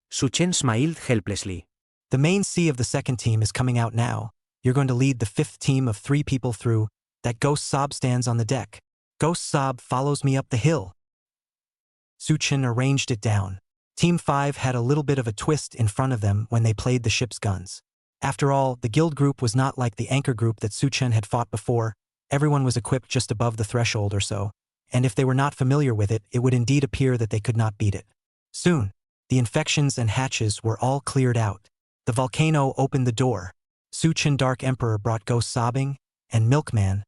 Su-chun smiled helplessly. The main C of the second team is coming out now. You're going to lead the 5th team of 3 people through. That Ghost Sob stands on the deck. Ghost Sob follows me up the hill. Su-chan arranged it down. Team 5 had a little bit of a twist in front of them when they played the ship's guns. After all, the guild group was not like the anchor group that Su-chan had fought before. Everyone was equipped just above the threshold or so, and if they were not familiar with it, it would indeed appear that they could not beat it. Soon, the infections and hatches were all cleared out. The volcano opened the door. Su-chan Dark Emperor brought Ghost Sobbing, and Milkman,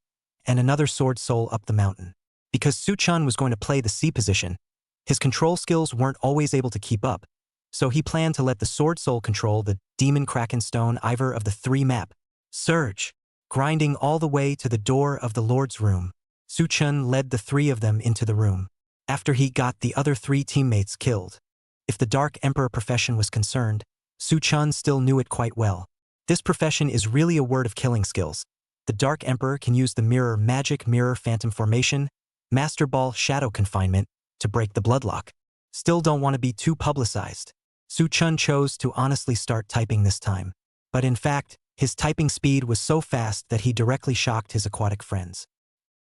and another Sword Soul up the mountain. Because Su-chan was going to play the C position, his control skills weren't always able to keep up, so he planned to let the Sword Soul control the Demon Krakenstone Ivor of the 3 map. Surge! Grinding all the way to the door of the Lord's room, Su-chan led the 3 of them into the room. After he got the other 3 teammates killed. If the Dark Emperor profession was concerned, Su-chan still knew it quite well. This profession is really a word of killing skills. The Dark Emperor can use the Mirror Magic Mirror Phantom Formation, Master Ball Shadow Confinement, to break the bloodlock. Still don't want to be too publicized. Su-chan chose to honestly start typing this time. But in fact, his typing speed was so fast that he directly shocked his aquatic friends.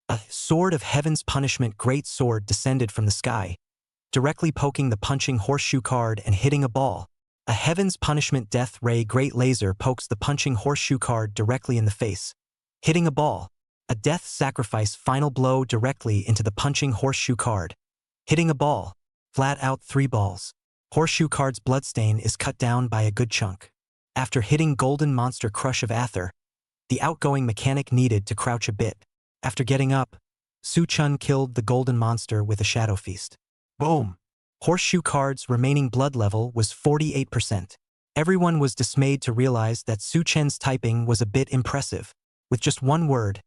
A Sword of Heaven's Punishment Great Sword descended from the sky, directly poking the punching horseshoe card and hitting a ball. A Heaven's Punishment Death Ray Great Laser pokes the punching horseshoe card directly in the face, hitting a ball. A Death Sacrifice Final Blow directly into the punching horseshoe card, hitting a ball. Flat out 3 balls. Horseshoe card's bloodstain is cut down by a good chunk. After hitting Golden Monster Crush of Aether, the outgoing mechanic needed to crouch a bit. After getting up, Su-chan killed the Golden Monster with a Shadow Feast. Boom! Horseshoe card's remaining blood level was 48%. Everyone was dismayed to realize that Su-chan's typing was a bit impressive. With just 1 word,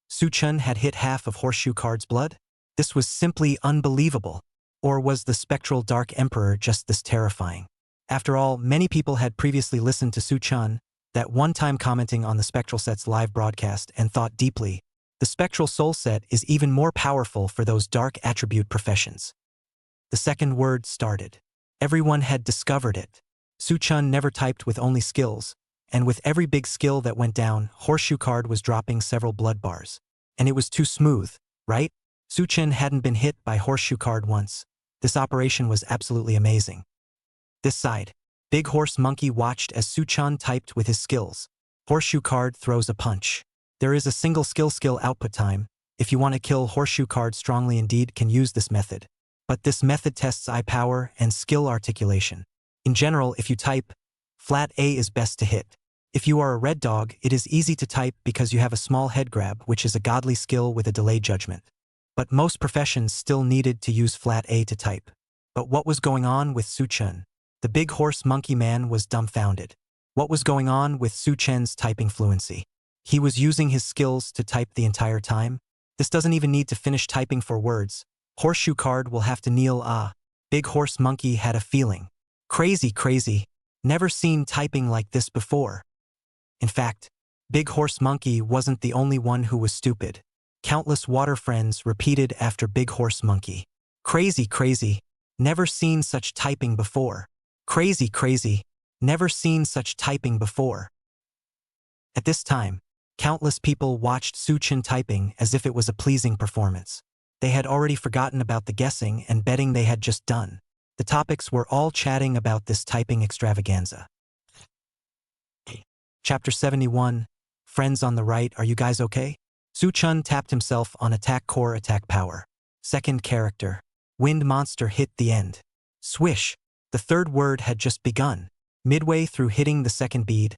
Su-chan had hit half of Horseshoe card's blood? This was simply unbelievable. Or was the spectral Dark Emperor just this terrifying? After all, many people had previously listened to Su-chan, that one time commenting on the Spectral Set's live broadcast, and thought deeply, the Spectral Soul Set is even more powerful for those dark attribute professions. The second word started. Everyone had discovered it. Su-chan never typed with only skills, and with every big skill that went down, Horseshoe card was dropping several blood bars. And it was too smooth, right? Su-chan hadn't been hit by Horseshoe card once. This operation was absolutely amazing. This side, Big Horse Monkey watched as Su-chan typed with his skills. Horseshoe card throws a punch. There is a single skill output time. If you want to kill Horseshoe card strongly indeed can use this method. But this method tests eye power and skill articulation. In general, if you type, flat A is best to hit. If you are a red dog, it is easy to type because you have a small head grab, which is a godly skill with a delayed judgment. But most professions still needed to use flat A to type. But what was going on with Su-chan? The Big Horse Monkey Man was dumbfounded. What was going on with Su-chan's typing fluency? He was using his skills to type the entire time? This doesn't even need to finish typing for words. Horseshoe card will have to kneel. Big Horse Monkey had a feeling. Crazy. Never seen typing like this before. In fact, Big Horse Monkey wasn't the only one who was stupid. Countless water friends repeated after Big Horse Monkey. Crazy. Never seen such typing before. Crazy. Never seen such typing before. At this time, countless people watched Su-chan typing as if it was a pleasing performance. They had already forgotten about the guessing and betting they had just done. The topics were all chatting about this typing extravaganza. Chapter 71, Friends on the right, are you guys okay? Su-chan tapped himself on Attack Core Attack Power. Second character. Wind Monster hit the end. Swish. The third word had just begun. Midway through hitting the second bead,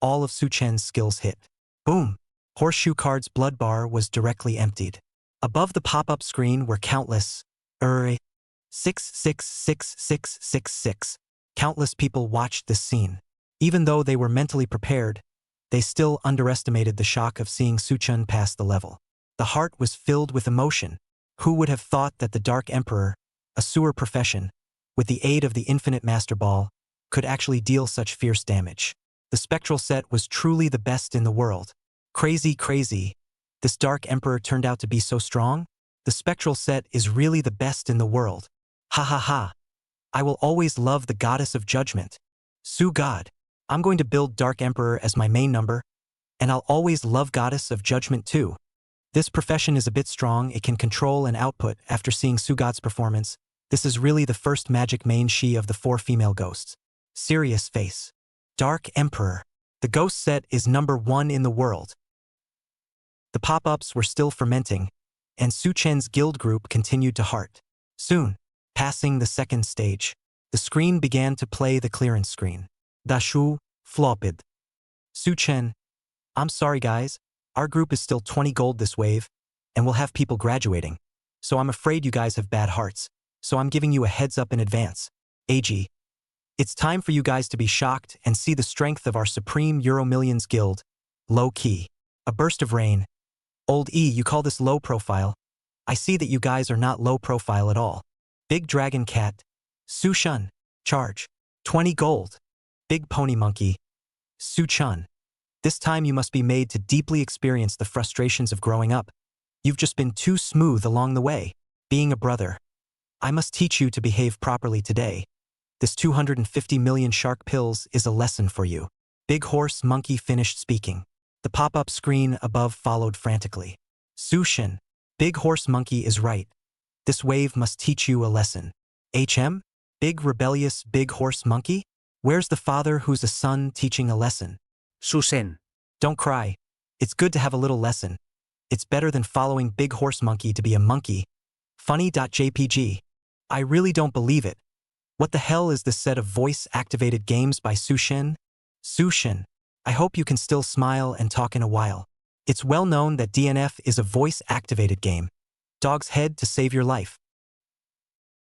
all of Su-chan's skills hit. Boom. Horseshoe card's blood bar was directly emptied. Above the pop-up screen were countless 6666666. Countless people watched this scene. Even though they were mentally prepared, they still underestimated the shock of seeing Su-chan pass the level. The heart was filled with emotion. Who would have thought that the Dark Emperor, a sewer profession, with the aid of the Infinite Master Ball, could actually deal such fierce damage? The Spectral Set was truly the best in the world. Crazy. This Dark Emperor turned out to be so strong? The Spectral Set is really the best in the world. Ha. I will always love the Goddess of Judgment. Su-God. I'm going to build Dark Emperor as my main number, and I'll always love Goddess of Judgment too. This profession is a bit strong. It can control and output. After seeing Su-God's performance, This is really the first magic main she of the 4 female ghosts. Serious face. Dark Emperor. The ghost set is #1 in the world. The pop-ups were still fermenting, and Su Chen's guild group continued to heart. Soon, passing the second stage, the screen began to play the clearance screen. Dashu, flopped. Su Chen, I'm sorry guys, our group is still 20 gold this wave, and we'll have people graduating. So I'm afraid you guys have bad hearts, so I'm giving you a heads up in advance. AG. It's time for you guys to be shocked and see the strength of our supreme Euro Millions guild. Low key. A burst of rain. Old E, you call this low profile? I see that you guys are not low profile at all. Big Dragon Cat. Su Shun. Charge. 20 gold. Big Pony Monkey. Su Chun. This time you must be made to deeply experience the frustrations of growing up. You've just been too smooth along the way. Being a brother. I must teach you to behave properly today. This 250 million shark pills is a lesson for you. Big Horse Monkey finished speaking. The pop-up screen above followed frantically. Su Shin. Big Horse Monkey is right. This wave must teach you a lesson. HM? Big rebellious Big Horse Monkey? Where's the father who's a son teaching a lesson? Su Shen. Don't cry. It's good to have a little lesson. It's better than following Big Horse Monkey to be a monkey. Funny.jpg. I really don't believe it. What the hell is this set of voice-activated games by Su Shen? Su Shen, I hope you can still smile and talk in a while. It's well known that DNF is a voice-activated game. Dog's head to save your life.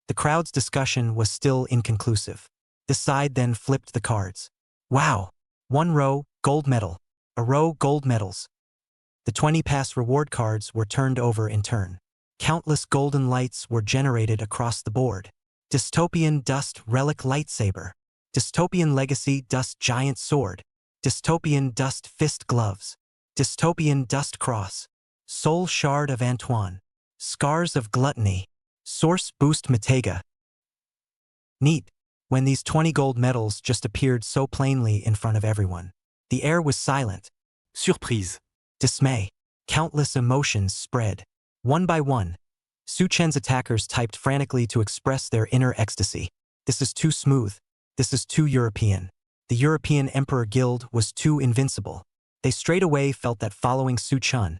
The crowd's discussion was still inconclusive. The side then flipped the cards. Wow. 1 row, gold medal. A row, gold medals. The 20 pass reward cards were turned over in turn. Countless golden lights were generated across the board. Dystopian Dust Relic Lightsaber. Dystopian Legacy Dust Giant Sword. Dystopian Dust Fist Gloves. Dystopian Dust Cross. Soul Shard of Antoine. Scars of Gluttony. Source Boost Matega. Neat. When these 20 gold medals just appeared so plainly in front of everyone. The air was silent. Surprise. Dismay. Countless emotions spread. One by one, Su Chen's attackers typed frantically to express their inner ecstasy. This is too smooth. This is too European. The European Emperor Guild was too invincible. They straight away felt that following Su Chun,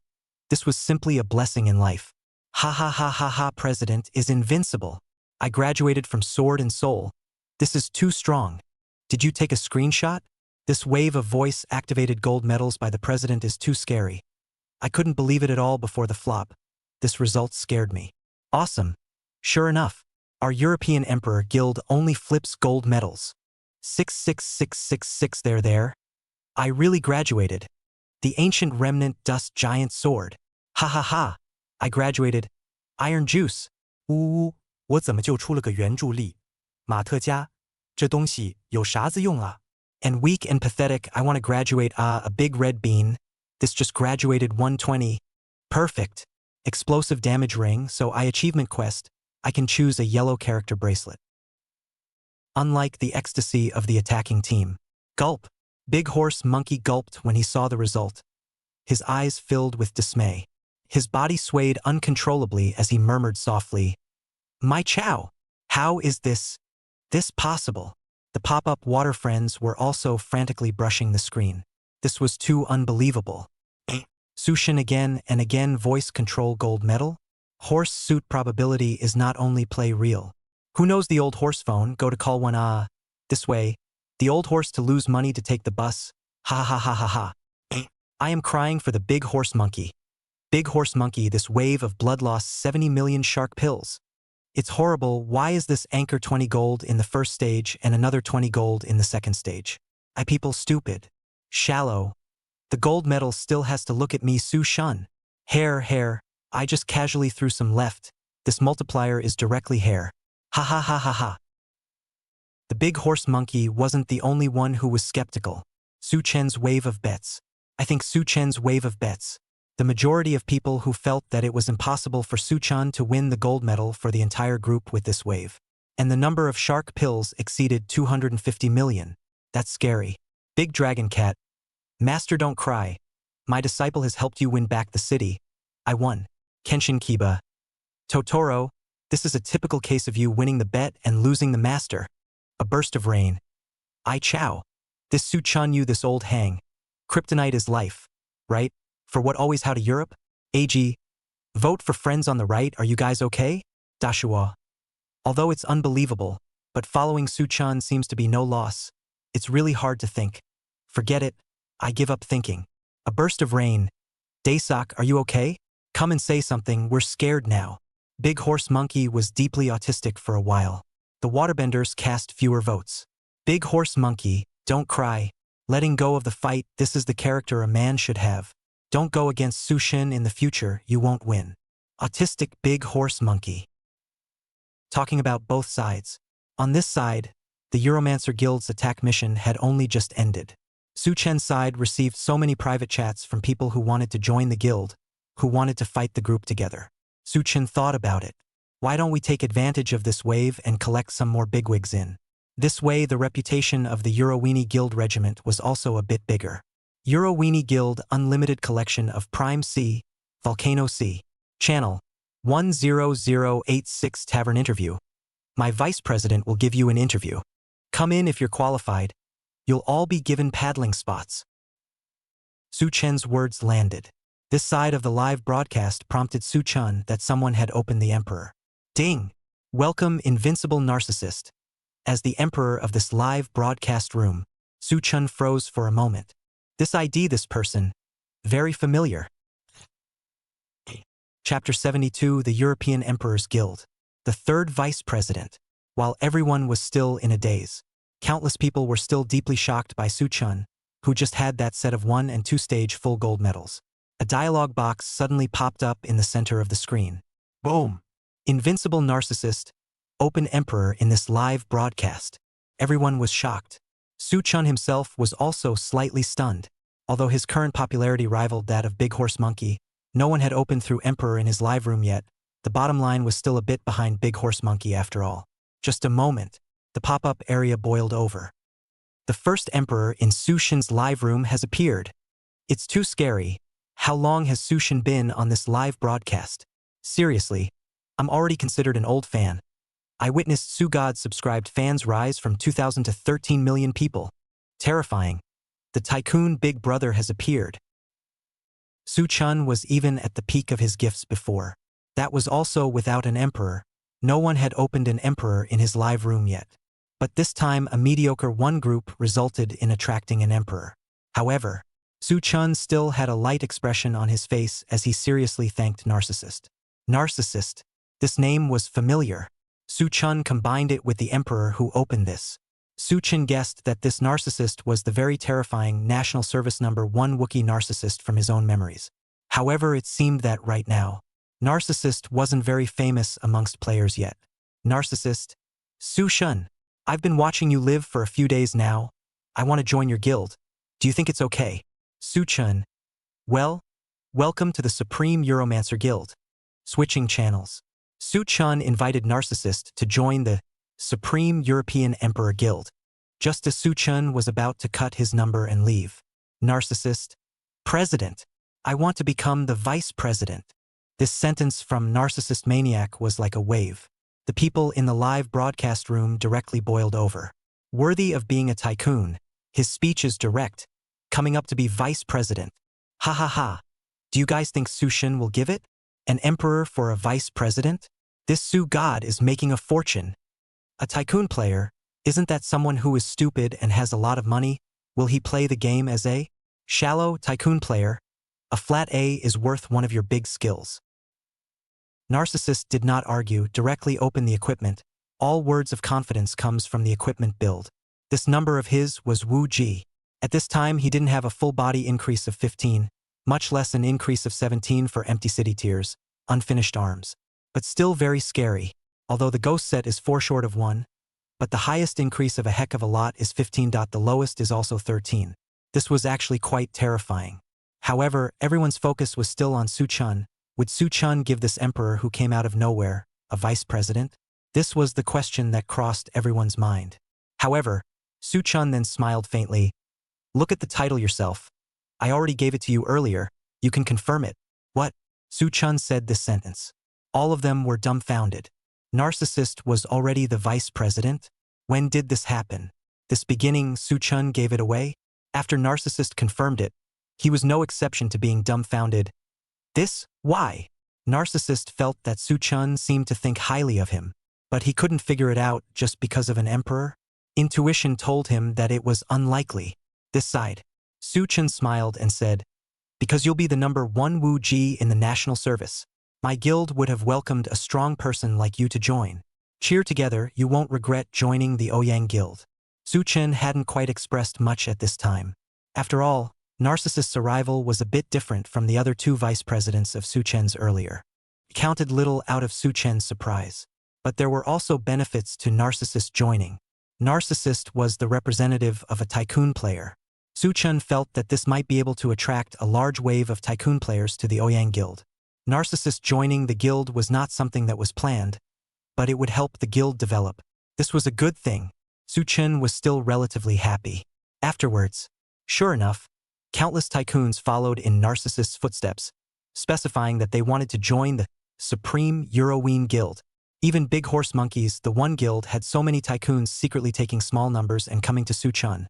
this was simply a blessing in life. Ha ha ha ha ha, President is invincible. I graduated from Sword and Soul. This is too strong. Did you take a screenshot? This wave of voice-activated gold medals by the President is too scary. I couldn't believe it at all before the flop. This result scared me. Awesome. Sure enough, our European Emperor Guild only flips gold medals. 66666 there. I really graduated. The Ancient Remnant Dust Giant Sword. Ha ha ha. I graduated. Iron Juice. 我怎么就出了个援助力？马特加，这东西有啥子用啊？ And weak and pathetic, I want to graduate a big red bean. This just graduated 120. Perfect. Explosive damage ring, so achievement quest, I can choose a yellow character bracelet. Unlike the ecstasy of the attacking team. Gulp. Big Horse Monkey gulped when he saw the result. His eyes filled with dismay. His body swayed uncontrollably as he murmured softly, "My chow! How is this possible?" The pop-up water friends were also frantically brushing the screen. This was too unbelievable. Sushin again and again voice control gold medal? Horse suit probability is not only play real. Who knows the old horse phone, go to call one this way. The old horse to lose money to take the bus. Ha ha ha ha ha. I am crying for the Big Horse Monkey. Big Horse Monkey, this wave of blood loss 70 million shark pills. It's horrible. Why is this anchor 20 gold in the first stage and another 20 gold in the second stage? I people stupid. Shallow. The gold medal still has to look at me, Su Shun. Hair. I just casually threw some left. This multiplier is directly hair. Ha ha ha ha ha. The Big Horse Monkey wasn't the only one who was skeptical. Su Chen's wave of bets. I think Su Chen's wave of bets. The majority of people who felt that it was impossible for Su Chen to win the gold medal for the entire group with this wave. And the number of shark pills exceeded 250 million. That's scary. Big Dragon Cat. Master, don't cry. My disciple has helped you win back the city. I won. Kenshin Kiba. Totoro. This is a typical case of you winning the bet and losing the master. A burst of rain. I chow. This Su-chun you this old hang. Kryptonite is life. Right? For what always how to Europe? AG. Vote for friends on the right, are you guys okay? Dashua. Although it's unbelievable, but following Su-chun seems to be no loss. It's really hard to think. Forget it. I give up thinking. A burst of rain. Daesak, are you okay? Come and say something, we're scared now. Big Horse Monkey was deeply autistic for a while. The waterbenders cast fewer votes. Big Horse Monkey, don't cry. Letting go of the fight, this is the character a man should have. Don't go against Sushin in the future, you won't win. Autistic Big Horse Monkey. Talking about both sides. On this side, the Euromancer Guild's attack mission had only just ended. Su-chen's side received so many private chats from people who wanted to join the guild, who wanted to fight the group together. Su-chen thought about it. Why don't we take advantage of this wave and collect some more bigwigs in? This way the reputation of the Euroweenie Guild regiment was also a bit bigger. Euroweenie Guild Unlimited Collection of Prime C, Volcano C. Channel 10086 Tavern Interview. My vice president will give you an interview. Come in if you're qualified. You'll all be given paddling spots. Su-chen's words landed. This side of the live broadcast prompted Su-chun that someone had opened the Emperor. Ding! Welcome, invincible narcissist. As the Emperor of this live broadcast room, Su-chun froze for a moment. This ID, this person. Very familiar. Chapter 72, The European Emperor's Guild. The third vice president. While everyone was still in a daze, countless people were still deeply shocked by Su-chun, who just had that set of 1 and 2 stage full gold medals. A dialogue box suddenly popped up in the center of the screen. Boom! Invincible narcissist, open emperor in this live broadcast. Everyone was shocked. Su-chun himself was also slightly stunned. Although his current popularity rivaled that of Big Horse Monkey, no one had opened through Emperor in his live room yet. The bottom line was still a bit behind Big Horse Monkey after all. Just a moment, the pop-up area boiled over. The first Emperor in Su-shin's live room has appeared. It's too scary. How long has Su-shin been on this live broadcast? Seriously, I'm already considered an old fan. I witnessed Su-god's subscribed fans rise from 2,000 to 13 million people. Terrifying. The tycoon Big Brother has appeared. Su-chun was even at the peak of his gifts before. That was also without an emperor. No one had opened an emperor in his live room yet. But this time a mediocre one group resulted in attracting an emperor. However, Su-chun still had a light expression on his face as he seriously thanked Narcissist. Narcissist. This name was familiar. Su-chun combined it with the emperor who opened this. Su-chun guessed that this narcissist was the very terrifying National Service Number 1 Wookiee narcissist from his own memories. However, it seemed that right now, Narcissist wasn't very famous amongst players yet. Narcissist. Su-shun. I've been watching you live for a few days now. I want to join your guild. Do you think it's okay? Su-chun. Well, welcome to the Supreme Euromancer Guild. Switching channels. Su-chun invited Narcissist to join the Supreme European Emperor Guild. Just as Su-chun was about to cut his number and leave. Narcissist. President. I want to become the vice president. This sentence from Narcissist Maniac was like a wave. The people in the live broadcast room directly boiled over. Worthy of being a tycoon, his speech is direct. Coming up to be vice president. Ha ha ha. Do you guys think Su-shin will give it? An emperor for a vice president? This Su-god is making a fortune. A tycoon player, isn't that someone who is stupid and has a lot of money? Will he play the game as a shallow tycoon player? A flat A is worth one of your big skills. Narcissist did not argue, directly open the equipment. All words of confidence comes from the equipment build. This number of his was Wu Ji. At this time he didn't have a full body increase of 15, much less an increase of 17 for empty city tiers, unfinished arms. But still very scary, although the ghost set is 4 short of 1. But the highest increase of a heck of a lot is 15. The lowest is also 13. This was actually quite terrifying. However, everyone's focus was still on Su-chun. Would Su-chun give this emperor who came out of nowhere a vice president? This was the question that crossed everyone's mind. However, Su-chun then smiled faintly. Look at the title yourself. I already gave it to you earlier. You can confirm it. What? Su-chun said this sentence. All of them were dumbfounded. Narcissist was already the vice president? When did this happen? This beginning, Su-chun gave it away? After Narcissist confirmed it, he was no exception to being dumbfounded. This? Why? Narcissist felt that Su-chun seemed to think highly of him, but he couldn't figure it out just because of an emperor. Intuition told him that it was unlikely. This side. Su-chun smiled and said, because you'll be the #1 Wu Ji in the national service. My guild would have welcomed a strong person like you to join. Cheer together, you won't regret joining the Ouyang Guild. Su-chun hadn't quite expressed much at this time. After all, Narcissist's arrival was a bit different from the other two vice presidents of Su-chun's earlier. It counted little out of Su-chun's surprise. But there were also benefits to Narcissist joining. Narcissist was the representative of a tycoon player. Su-chun felt that this might be able to attract a large wave of tycoon players to the Ouyang Guild. Narcissist joining the guild was not something that was planned, but it would help the guild develop. This was a good thing. Su-chun was still relatively happy. Afterwards, sure enough, countless tycoons followed in Narcissist's footsteps, specifying that they wanted to join the Supreme Euroween Guild. Even Big Horse Monkeys, the one guild, had so many tycoons secretly taking small numbers and coming to Su-chun,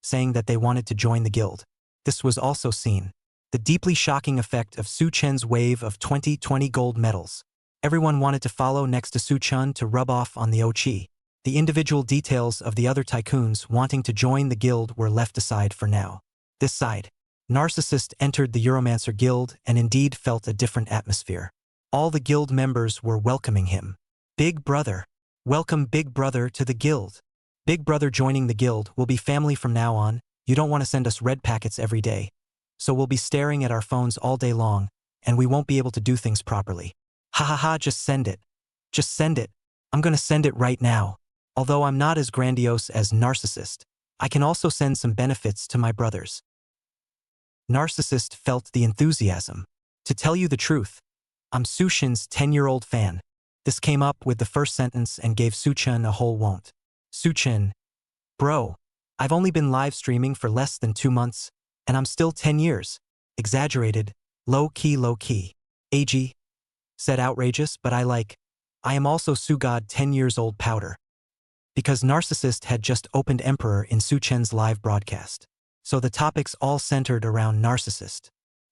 saying that they wanted to join the guild. This was also seen. The deeply shocking effect of Su-chun's wave of 20 gold medals. Everyone wanted to follow next to Su-chun to rub off on the Ochi. The individual details of the other tycoons wanting to join the guild were left aside for now. This side. Narcissist entered the Euromancer Guild and indeed felt a different atmosphere. All the guild members were welcoming him. Big brother. Welcome Big brother to the guild. Big brother joining the guild will be family from now on. You don't want to send us red packets every day. So we'll be staring at our phones all day long, and we won't be able to do things properly. Ha ha ha, just send it. Just send it. I'm gonna send it right now. Although I'm not as grandiose as Narcissist, I can also send some benefits to my brothers. Narcissist felt the enthusiasm. To tell you the truth, I'm Su-chun's 10-year-old fan. This came up with the first sentence and gave Su-chun a whole won't. Su-chun. Bro, I've only been live streaming for less than 2 months, and I'm still 10 years. Exaggerated. Low-key. AG. Said outrageous, but I am also Su-god 10 years old powder. Because Narcissist had just opened Emperor in Su-chun's live broadcast. So the topics all centered around Narcissist.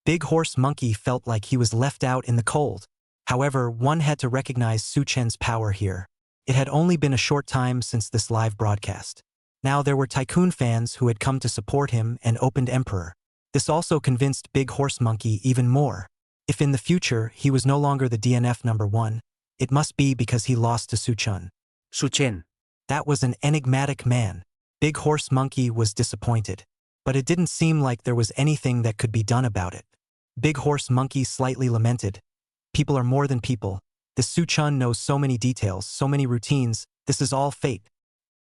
Big Horse Monkey felt like he was left out in the cold. However, one had to recognize Su-chun's power here. It had only been a short time since this live broadcast. Now there were tycoon fans who had come to support him and opened Emperor. This also convinced Big Horse Monkey even more. If in the future he was no longer the DNF #1, it must be because he lost to Su-chun. Su-chun. That was an enigmatic man. Big Horse Monkey was disappointed. But it didn't seem like there was anything that could be done about it. Big Horse Monkey slightly lamented. People are more than people. This Su-chun knows so many details, so many routines. This is all fate.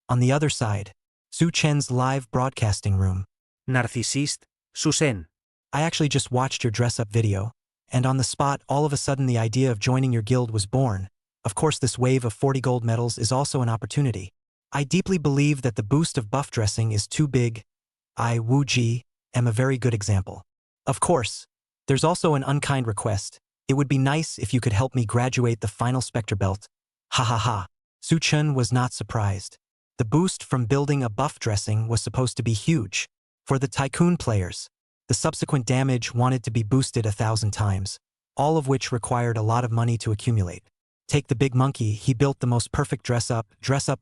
On the other side, Su-chun's live broadcasting room. Narcissist, Su-sen. I actually just watched your dress-up video, and on the spot all of a sudden the idea of joining your guild was born. Of course this wave of 40 gold medals is also an opportunity. I deeply believe that the boost of buff dressing is too big. I, Wu Ji, am a very good example. Of course, there's also an unkind request. It would be nice if you could help me graduate the final Spectre Belt. Ha ha ha. Su-chun was not surprised. The boost from building a buff dressing was supposed to be huge. For the tycoon players, the subsequent damage wanted to be boosted 1,000 times, all of which required a lot of money to accumulate. Take the big monkey, he built the most perfect dress-up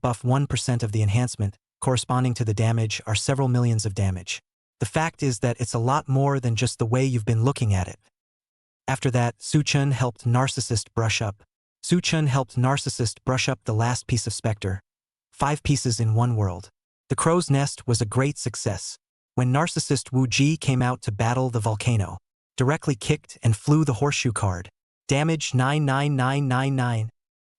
buff 1% of the enhancement, corresponding to the damage are several millions of damage. The fact is that it's a lot more than just the way you've been looking at it. After that, Su-chun helped Narcissist brush up. Su-chun helped Narcissist brush up the last piece of Spectre. 5 pieces in one world. The crow's nest was a great success. When Narcissist Wu Ji came out to battle the volcano, directly kicked and flew the horseshoe card. Damage 99999.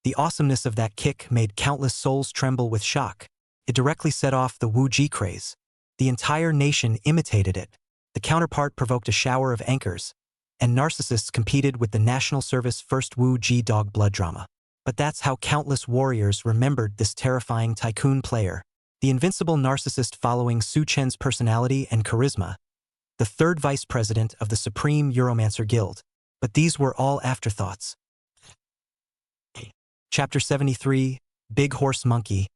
The awesomeness of that kick made countless souls tremble with shock. It directly set off the Wu Ji craze. The entire nation imitated it. The counterpart provoked a shower of anchors, and Narcissists competed with the National Service first Wu Ji dog blood drama. But that's how countless warriors remembered this terrifying tycoon player. The invincible Narcissist following Su-chun's personality and charisma. The third vice president of the Supreme Euromancer Guild. But these were all afterthoughts. Chapter 73, Big Horse Monkey.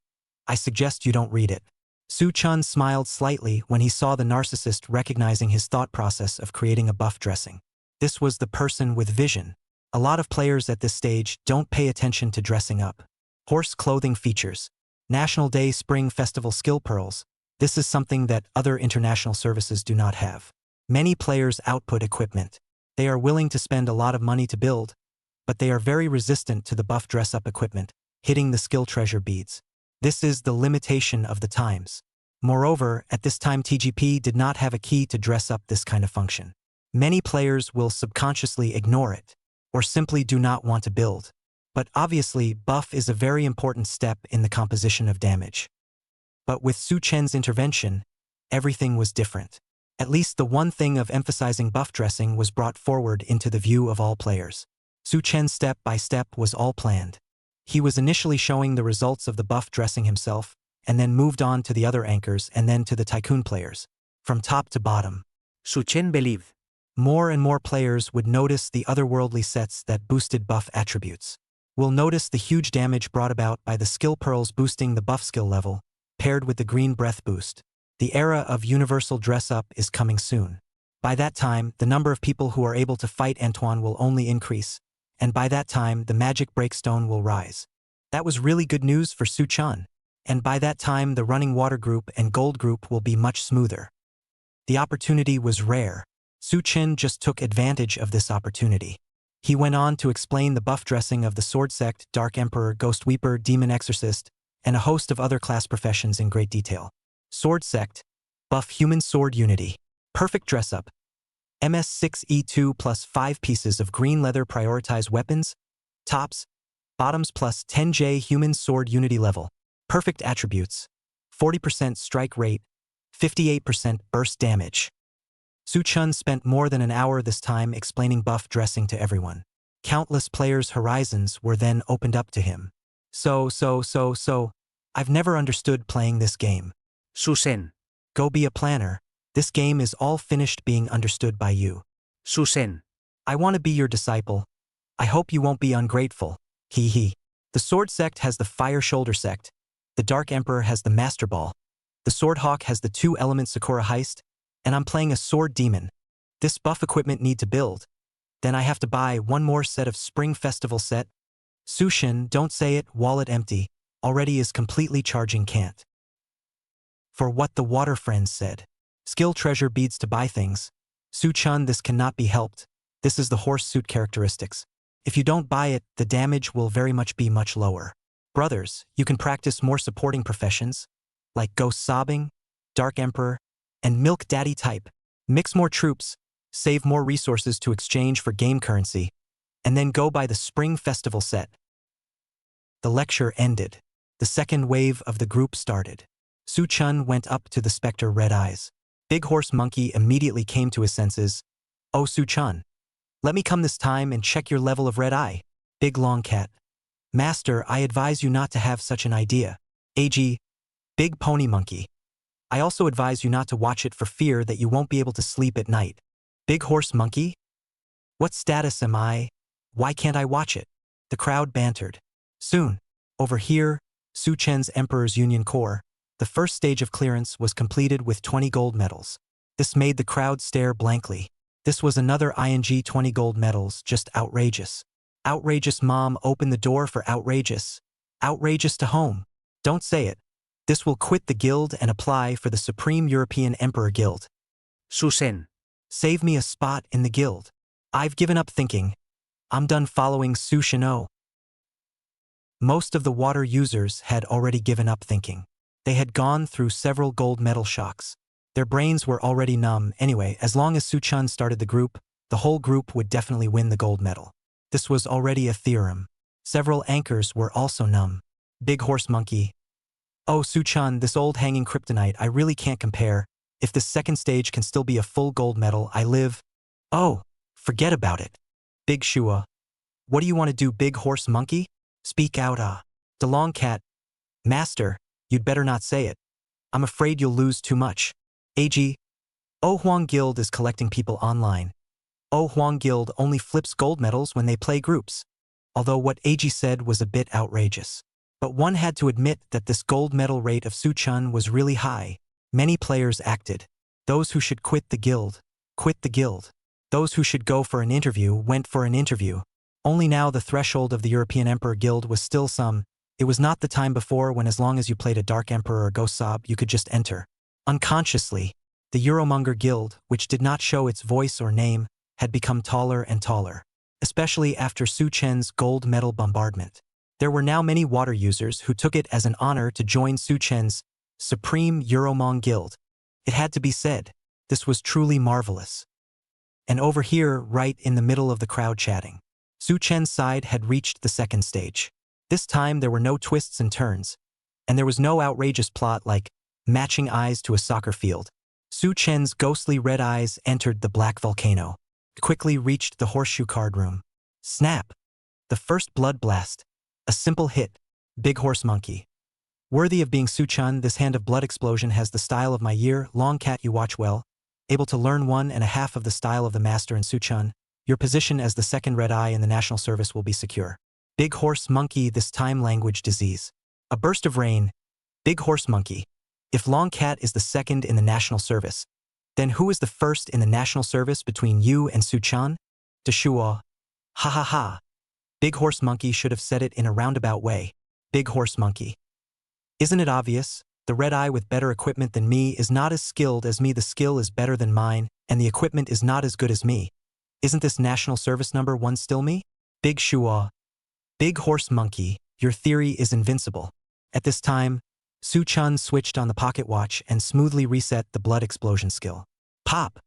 I suggest you don't read it. Su Chun smiled slightly when he saw the narcissist recognizing his thought process of creating a buff dressing. This was the person with vision. A lot of players at this stage don't pay attention to dressing up. Horse clothing features. National Day Spring Festival skill pearls. This is something that other international services do not have. Many players output equipment. They are willing to spend a lot of money to build, but they are very resistant to the buff dress-up equipment, hitting the skill treasure beads. This is the limitation of the times. Moreover, at this time TGP did not have a key to dress up this kind of function. Many players will subconsciously ignore it, or simply do not want to build. But obviously, buff is a very important step in the composition of damage. But with Su Chen's intervention, everything was different. At least the one thing of emphasizing buff dressing was brought forward into the view of all players. Su Chen step by step was all planned. He was initially showing the results of the buff dressing himself, and then moved on to the other anchors and then to the tycoon players. From top to bottom. Su Chen believed. More and more players would notice the otherworldly sets that boosted buff attributes. Will notice the huge damage brought about by the skill pearls boosting the buff skill level, paired with the green breath boost. The era of universal dress-up is coming soon. By that time, the number of people who are able to fight Anton will only increase, and by that time, the magic breakstone will rise. That was really good news for Su Chun. And by that time, the running water group and gold group will be much smoother. The opportunity was rare. Su Chen just took advantage of this opportunity. He went on to explain the buff dressing of the Sword Sect, Dark Emperor, Ghost Weeper, Demon Exorcist, and a host of other class professions in great detail. Sword Sect, buff human sword unity. Perfect dress-up. MS6E2 plus 5 pieces of green leather prioritize weapons, tops, bottoms plus 10J human sword unity level. Perfect attributes. 40% strike rate, 58% burst damage. Su Chun spent more than an hour this time explaining buff dressing to everyone. Countless players' horizons were then opened up to him. So, I've never understood playing this game. Su Sen. Go be a planner. This game is all finished being understood by you. Su Sen. I want to be your disciple. I hope you won't be ungrateful. Hee hee. The Sword Sect has the Fire Shoulder Sect. The Dark Emperor has the Master Ball. The Sword Hawk has the 2-element Sakura Heist. And I'm playing a Sword Demon. This buff equipment need to build. Then I have to buy one more set of Spring Festival set. Su Shen, don't say it, wallet empty. Already is completely charging can't. For what the water friends said. Skill treasure beads to buy things. Su Chun, this cannot be helped. This is the horse suit characteristics. If you don't buy it, the damage will very much be much lower. Brothers, you can practice more supporting professions, like Ghost Sobbing, Dark Emperor, and Milk Daddy type. Mix more troops, save more resources to exchange for game currency, and then go buy the Spring Festival set. The lecture ended. The second wave of the group started. Su Chun went up to the specter Red Eyes. Big Horse Monkey immediately came to his senses. Oh Su Chun, let me come this time and check your level of Red Eye. Big Long Cat. Master, I advise you not to have such an idea. AG. Big Pony Monkey. I also advise you not to watch it for fear that you won't be able to sleep at night. Big Horse Monkey? What status am I? Why can't I watch it? The crowd bantered. Soon. Over here, Su Chen's Emperor's Union Corps, the first stage of clearance was completed with 20 gold medals. This made the crowd stare blankly. This was another ING 20 gold medals, just outrageous. Outrageous mom, open the door for outrageous. Outrageous to home. Don't say it. This will quit the guild and apply for the Supreme European Emperor Guild. Su Sen. Save me a spot in the guild. I've given up thinking. I'm done following Su Shino. Most of the water users had already given up thinking. They had gone through several gold medal shocks. Their brains were already numb anyway. As long as Su Chun started the group, the whole group would definitely win the gold medal. This was already a theorem. Several anchors were also numb. Big Horse Monkey. Oh Su Chun, this old hanging kryptonite, I really can't compare. If this second stage can still be a full gold medal, I live. Oh, forget about it. Big Shua. What do you want to do, Big Horse Monkey? Speak out, The Long Cat. Master, you'd better not say it. I'm afraid you'll lose too much. AG. Oh Huang Guild is collecting people online. Oh Huang Guild only flips gold medals when they play groups. although what AG said was a bit outrageous. But one had to admit that this gold medal rate of Su-chun was really high. Many players acted. Those who should quit the guild, quit the guild. Those who should go for an interview went for an interview. Only now the threshold of the European Emperor Guild was still some. It was not the time before when as long as you played a Dark Emperor or Ghost Sob you could just enter. Unconsciously, the Euromonger Guild, which did not show its voice or name, had become taller and taller, especially after Su Chen's gold medal bombardment. There were now many water users who took it as an honor to join Su Chen's Supreme Euromong Guild. It had to be said, this was truly marvelous. And over here, right in the middle of the crowd chatting, Su Chen's side had reached the second stage. This time there were no twists and turns, and there was no outrageous plot like matching eyes to a soccer field. Su Chen's ghostly red eyes entered the black volcano. It quickly reached the horseshoe card room. Snap! The first blood blast. A simple hit. Big horse monkey. Worthy of being Su-chun, this hand of blood explosion has the style of my year, long cat you watch well, able to learn 1.5 of the style of the master in Su-chun. Your position as the second red eye in the national service will be secure. Big horse monkey, this time language disease. A burst of rain. Big horse monkey. If long cat is the second in the national service, then who is the first in the national service between you and Su-chan? Deshua. Ha ha ha. Big horse monkey should have said it in a roundabout way. Big horse monkey. Isn't it obvious? The red eye with better equipment than me is not as skilled as me. The skill is better than mine, and the equipment is not as good as me. Isn't this national service number 1 still me? Big Shua. Big horse monkey, your theory is invincible. At this time, Su-chun switched on the pocket watch and smoothly reset the blood explosion skill. Pop!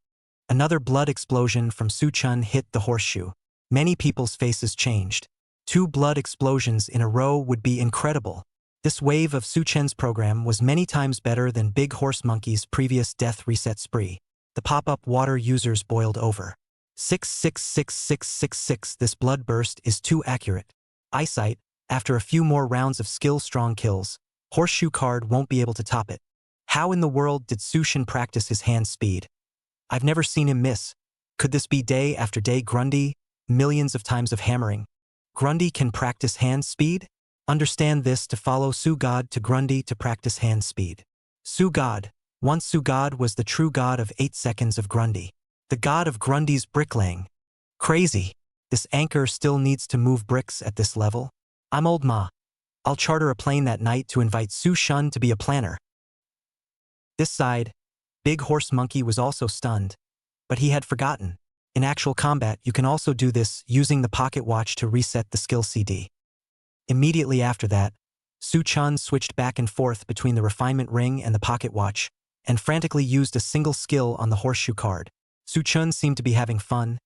Another blood explosion from Su-chun hit the horseshoe. Many people's faces changed. 2 blood explosions in a row would be incredible. This wave of Su-chen's program was many times better than Big Horse Monkey's previous death reset spree. The pop-up water users boiled over. 6666666. This blood burst is too accurate. Eyesight, after a few more rounds of skill-strong kills, horseshoe card won't be able to top it. How in the world did Su-shin practice his hand speed? I've never seen him miss. Could this be day after day Grundy? Millions of times of hammering. Grundy can practice hand speed? Understand this to follow Su-god to Grundy to practice hand speed. Su-god. Once Su-god was the true god of 8 seconds of Grundy. The god of Grundy's bricklaying. Crazy. This anchor still needs to move bricks at this level. I'm old ma. I'll charter a plane that night to invite Su-shun to be a planner. This side, Big Horse Monkey was also stunned, but he had forgotten. In actual combat, you can also do this using the pocket watch to reset the skill CD. Immediately after that, Su-chun switched back and forth between the refinement ring and the pocket watch, and frantically used a single skill on the horseshoe card. Su-chun seemed to be having fun,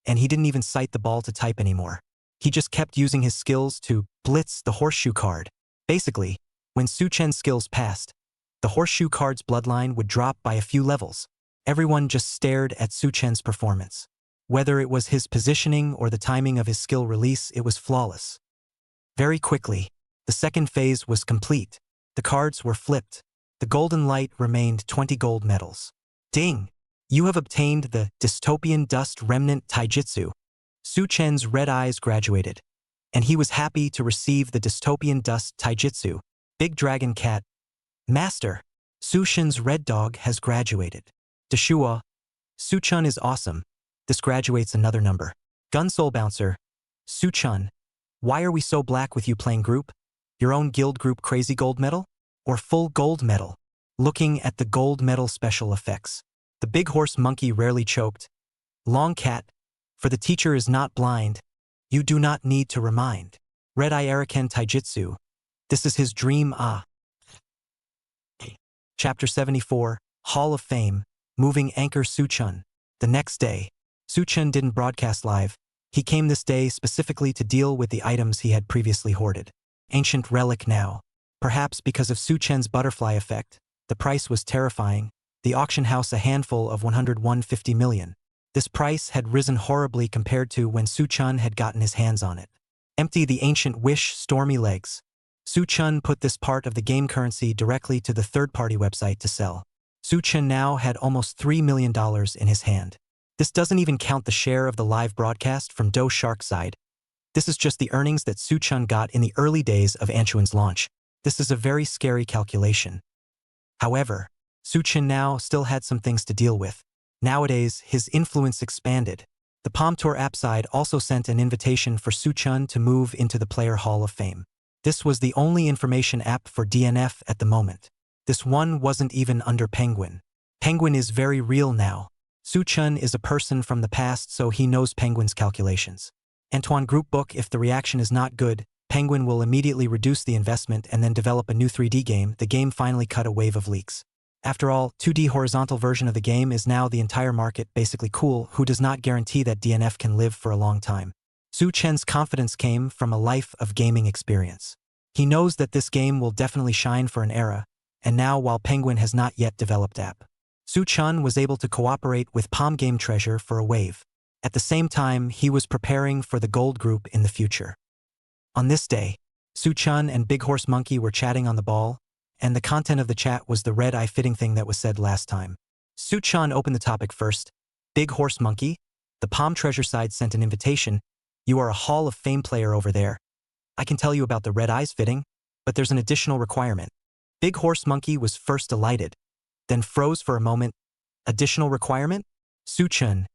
and he didn't even sight the ball to type anymore. He just kept using his skills to blitz the horseshoe card. Basically, when Su-chen's skills passed, the horseshoe card's bloodline would drop by a few levels. Everyone just stared at Su-chen's performance. Whether it was his positioning or the timing of his skill release, it was flawless. Very quickly, the second phase was complete. The cards were flipped. The golden light remained 20 gold medals. Ding! You have obtained the Dystopian Dust Remnant Taijutsu. Su-chen's red eyes graduated, and he was happy to receive the Dystopian Dust Taijutsu. Big Dragon Cat. Master, Su-shin's red dog has graduated. Deshua. Su-chun is awesome. This graduates another number. Gun Soul Bouncer. Su-chun. Why are we so black with you playing group? Your own guild group crazy gold medal? Or full gold medal? Looking at the gold medal special effects. The Big Horse Monkey rarely choked. Long Cat. For the teacher is not blind. You do not need to remind. Red Eye Araken Taijutsu. This is his dream Chapter 74, Hall of Fame, Moving Anchor Su-chun. The next day, Su-chun didn't broadcast live. He came this day specifically to deal with the items he had previously hoarded. Ancient relic now. Perhaps because of Su-chen's butterfly effect, the price was terrifying. The auction house a handful of 150 million. This price had risen horribly compared to when Su-chun had gotten his hands on it. Empty the ancient wish stormy legs. Su-chun put this part of the game currency directly to the third-party website to sell. Su-chun now had almost $3 million in his hand. This doesn't even count the share of the live broadcast from Do Shark's side. This is just the earnings that Su Chun got in the early days of Anchuan's launch. This is a very scary calculation. However, Su Chun now still had some things to deal with. Nowadays, his influence expanded. The Palm Tour app side also sent an invitation for Su Chun to move into the Player Hall of Fame. This was the only information app for DNF at the moment. This one wasn't even under Penguin. Penguin is very real now. Su Chun is a person from the past, so he knows Penguin's calculations. Anton group book, if the reaction is not good, Penguin will immediately reduce the investment and then develop a new 3D game. The game finally cut a wave of leaks. After all, 2D horizontal version of the game is now the entire market, basically cool, who does not guarantee that DNF can live for a long time. Su Chen's confidence came from a life of gaming experience. He knows that this game will definitely shine for an era, and now while Penguin has not yet developed app, Su Chun was able to cooperate with Palm Game Treasure for a wave. At the same time, he was preparing for the Gold Group in the future. On this day, Su Chun and Big Horse Monkey were chatting on the ball, and the content of the chat was the red eye fitting thing that was said last time. Su Chun opened the topic first. Big Horse Monkey, the Palm Treasure side sent an invitation. You are a Hall of Fame player over there. I can tell you about the red eyes fitting, but there's an additional requirement. Big Horse Monkey was first delighted, then froze for a moment. Additional requirement? Su Chun.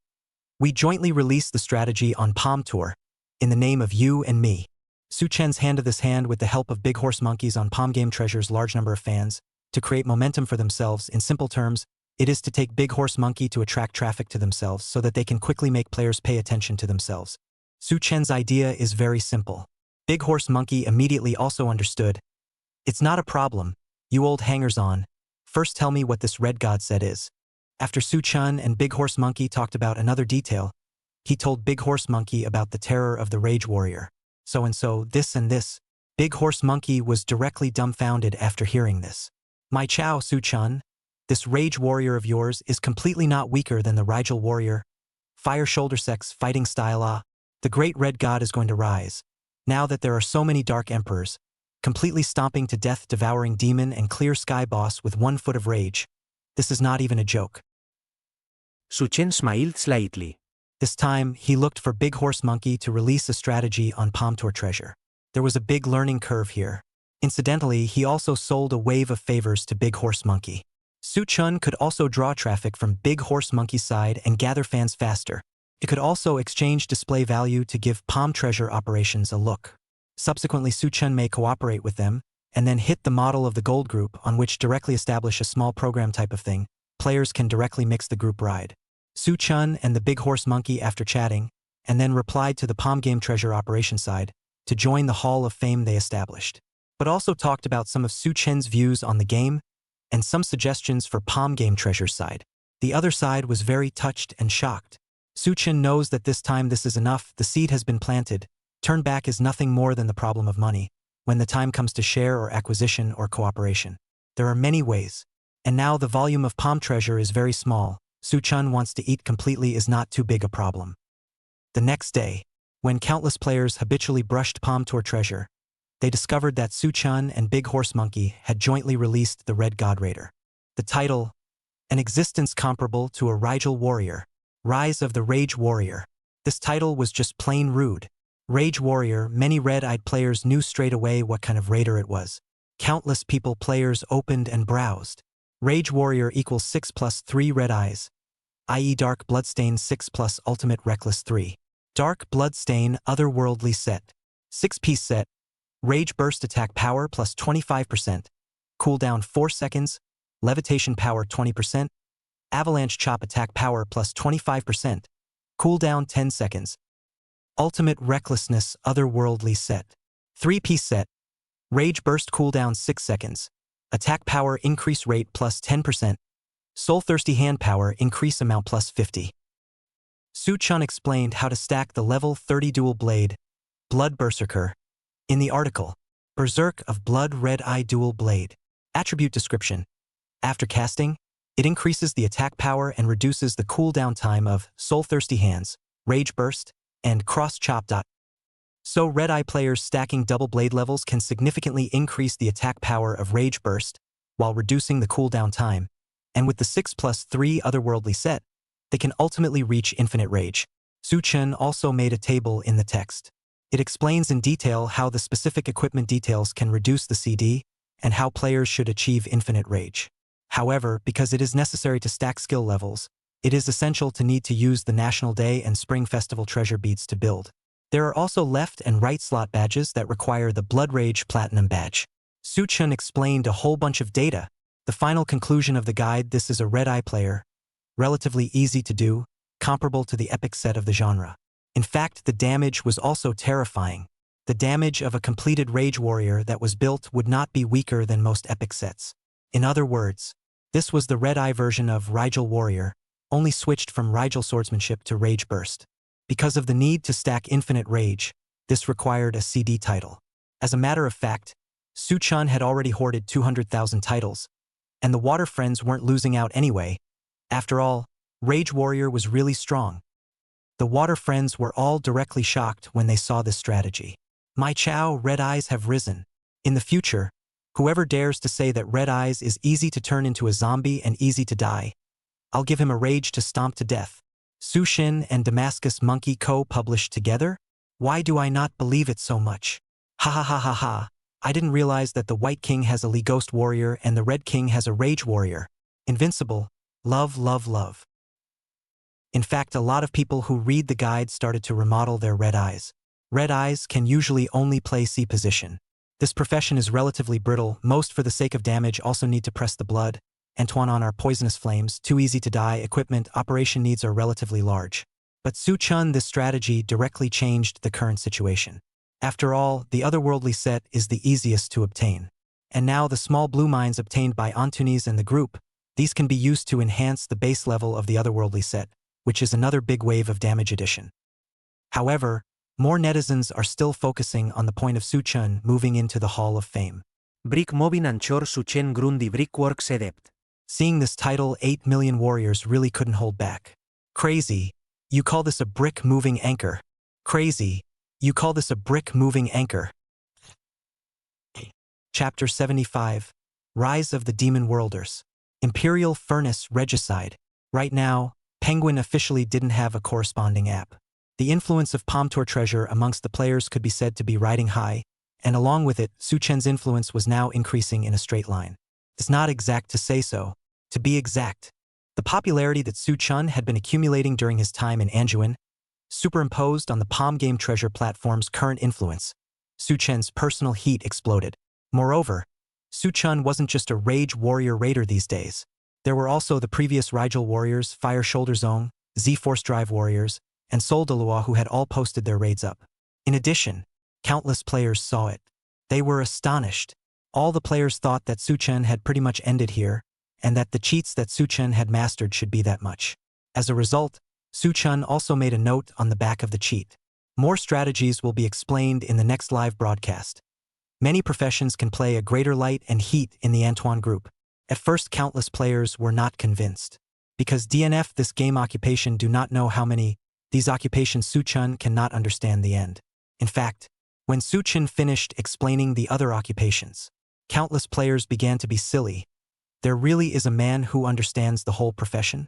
We jointly released the strategy on Palm Tour, in the name of you and me. Su Chen's handed this hand with the help of Big Horse Monkeys on Palm Game Treasure's large number of fans, to create momentum for themselves. In simple terms, it is to take Big Horse Monkey to attract traffic to themselves so that they can quickly make players pay attention to themselves. Su Chen's idea is very simple. Big Horse Monkey immediately also understood. It's not a problem, you old hangers-on. First tell me what this red god said is. After Su Chun and Big Horse Monkey talked about another detail, he told Big Horse Monkey about the terror of the Rage Warrior. So, this and this. Big Horse Monkey was directly dumbfounded after hearing this. My chow, Su Chun. This Rage Warrior of yours is completely not weaker than the Rigel Warrior. Fire shoulder sex fighting style ah. The great red god is going to rise. Now that there are so many Dark Emperors, completely stomping to death devouring demon and clear sky boss with 1 foot of rage. This is not even a joke. Su Chen smiled slightly. This time, he looked for Big Horse Monkey to release a strategy on Palm Tour Treasure. There was a big learning curve here. Incidentally, he also sold a wave of favors to Big Horse Monkey. Su Chun could also draw traffic from Big Horse Monkey's side and gather fans faster. It could also exchange display value to give Palm Treasure operations a look. Subsequently, Su Chun may cooperate with them, and then hit the model of the Gold Group on which directly establish a small program type of thing. Players can directly mix the group ride. Su Chun and the Big Horse Monkey after chatting, and then replied to the Palm Game Treasure operation side to join the Hall of Fame they established, but also talked about some of Su Chen's views on the game and some suggestions for Palm Game Treasure's side. The other side was very touched and shocked. Su Chen knows that this time this is enough, the seed has been planted. Turn back is nothing more than the problem of money, when the time comes to share or acquisition or cooperation. There are many ways, and now the volume of Palm Treasure is very small. Su Chun wants to eat completely is not too big a problem. The next day, when countless players habitually brushed Palm Tour Treasure, they discovered that Su Chun and Big Horse Monkey had jointly released the Red God Raider. The title, An Existence Comparable to a Rigel Warrior, Rise of the Rage Warrior. This title was just plain rude. Rage Warrior, many red-eyed players knew straight away what kind of raider it was. Countless players opened and browsed. Rage Warrior equals 6 plus 3 red eyes, i.e. Dark Bloodstain 6 plus Ultimate Reckless 3. Dark Bloodstain Otherworldly Set. 6-piece set. Rage Burst Attack Power plus 25%. Cooldown 4 seconds. Levitation Power 20%. Avalanche Chop Attack Power plus 25%. Cooldown 10 seconds. Ultimate Recklessness Otherworldly Set. 3-piece set. Rage Burst Cooldown 6 seconds. Attack Power Increase Rate plus 10%. Soul Thirsty Hand Power Increase Amount plus 50. Su Chun explained how to stack the level 30 Dual Blade, Blood Berserker, in the article, Berserk of Blood Red Eye Dual Blade. Attribute description. After casting, it increases the attack power and reduces the cooldown time of Soul Thirsty Hands, Rage Burst, and Cross Chop. So Red Eye players stacking double blade levels can significantly increase the attack power of Rage Burst while reducing the cooldown time, and with the 6 plus 3 Otherworldly set, they can ultimately reach infinite rage. Su Chun also made a table in the text. It explains in detail how the specific equipment details can reduce the CD and how players should achieve infinite rage. However, because it is necessary to stack skill levels, it is essential to need to use the National Day and Spring Festival treasure beads to build. There are also left and right slot badges that require the Blood Rage Platinum badge. Su-chun explained a whole bunch of data. The final conclusion of the guide: this is a red-eye player, relatively easy to do, comparable to the epic set of the genre. In fact, the damage was also terrifying. The damage of a completed Rage Warrior that was built would not be weaker than most epic sets. In other words, this was the red-eye version of Rigel Warrior, only switched from Rigel Swordsmanship to Rage Burst. Because of the need to stack infinite rage, this required a CD title. As a matter of fact, Su-chun had already hoarded 200,000 titles, and the Water Friends weren't losing out anyway. After all, Rage Warrior was really strong. The Water Friends were all directly shocked when they saw this strategy. My chow, red eyes have risen. In the future, whoever dares to say that red eyes is easy to turn into a zombie and easy to die, I'll give him a rage to stomp to death. Sushin and Damascus Monkey co-published together? Why do I not believe it so much? Ha ha ha ha ha. I didn't realize that the White King has a Lee Ghost Warrior and the Red King has a Rage Warrior. Invincible. Love, love, love. In fact, a lot of people who read the guide started to remodel their red eyes. Red eyes can usually only play C position. This profession is relatively brittle. Most, for the sake of damage, also need to press the blood. Anton on our poisonous flames, too easy to die. Equipment operation needs are relatively large. But Su-chun, this strategy directly changed the current situation. After all, the otherworldly set is the easiest to obtain. And now the small blue mines obtained by Antunes and the group, these can be used to enhance the base level of the otherworldly set, which is another big wave of damage addition. However, more netizens are still focusing on the point of Su-chun moving into the Hall of Fame. Brick mobin anchor Su-chen grundi brickworks adept. Seeing this title, 8 million warriors really couldn't hold back. Crazy. You call this a brick moving anchor. Crazy. You call this a brick moving anchor. Chapter 75. Rise of the Demon Worlders. Imperial Furnace Regicide. Right now, Penguin officially didn't have a corresponding app. The influence of Palmtour Treasure amongst the players could be said to be riding high, and along with it, Su-chen's influence was now increasing in a straight line. It's not exact to say so. To be exact, the popularity that Su-chun had been accumulating during his time in Anjuin, superimposed on the Palm Game Treasure platform's current influence, Su-chen's personal heat exploded. Moreover, Su-chun wasn't just a Rage Warrior raider these days. There were also the previous Rigel Warriors, Fire Shoulder Zone, Z-Force Drive Warriors, and Sol de Loi who had all posted their raids up. In addition, countless players saw it. They were astonished. All the players thought that Su-chun had pretty much ended here, and that the cheats that Su-chun had mastered should be that much. As a result, Su-chun also made a note on the back of the cheat. More strategies will be explained in the next live broadcast. Many professions can play a greater light and heat in the Antoine group. At first, countless players were not convinced. Because DNF, this game occupation, do not know how many these occupations Su-chun cannot understand the end. In fact, when Su-chun finished explaining the other occupations, countless players began to be silly. There really is a man who understands the whole profession?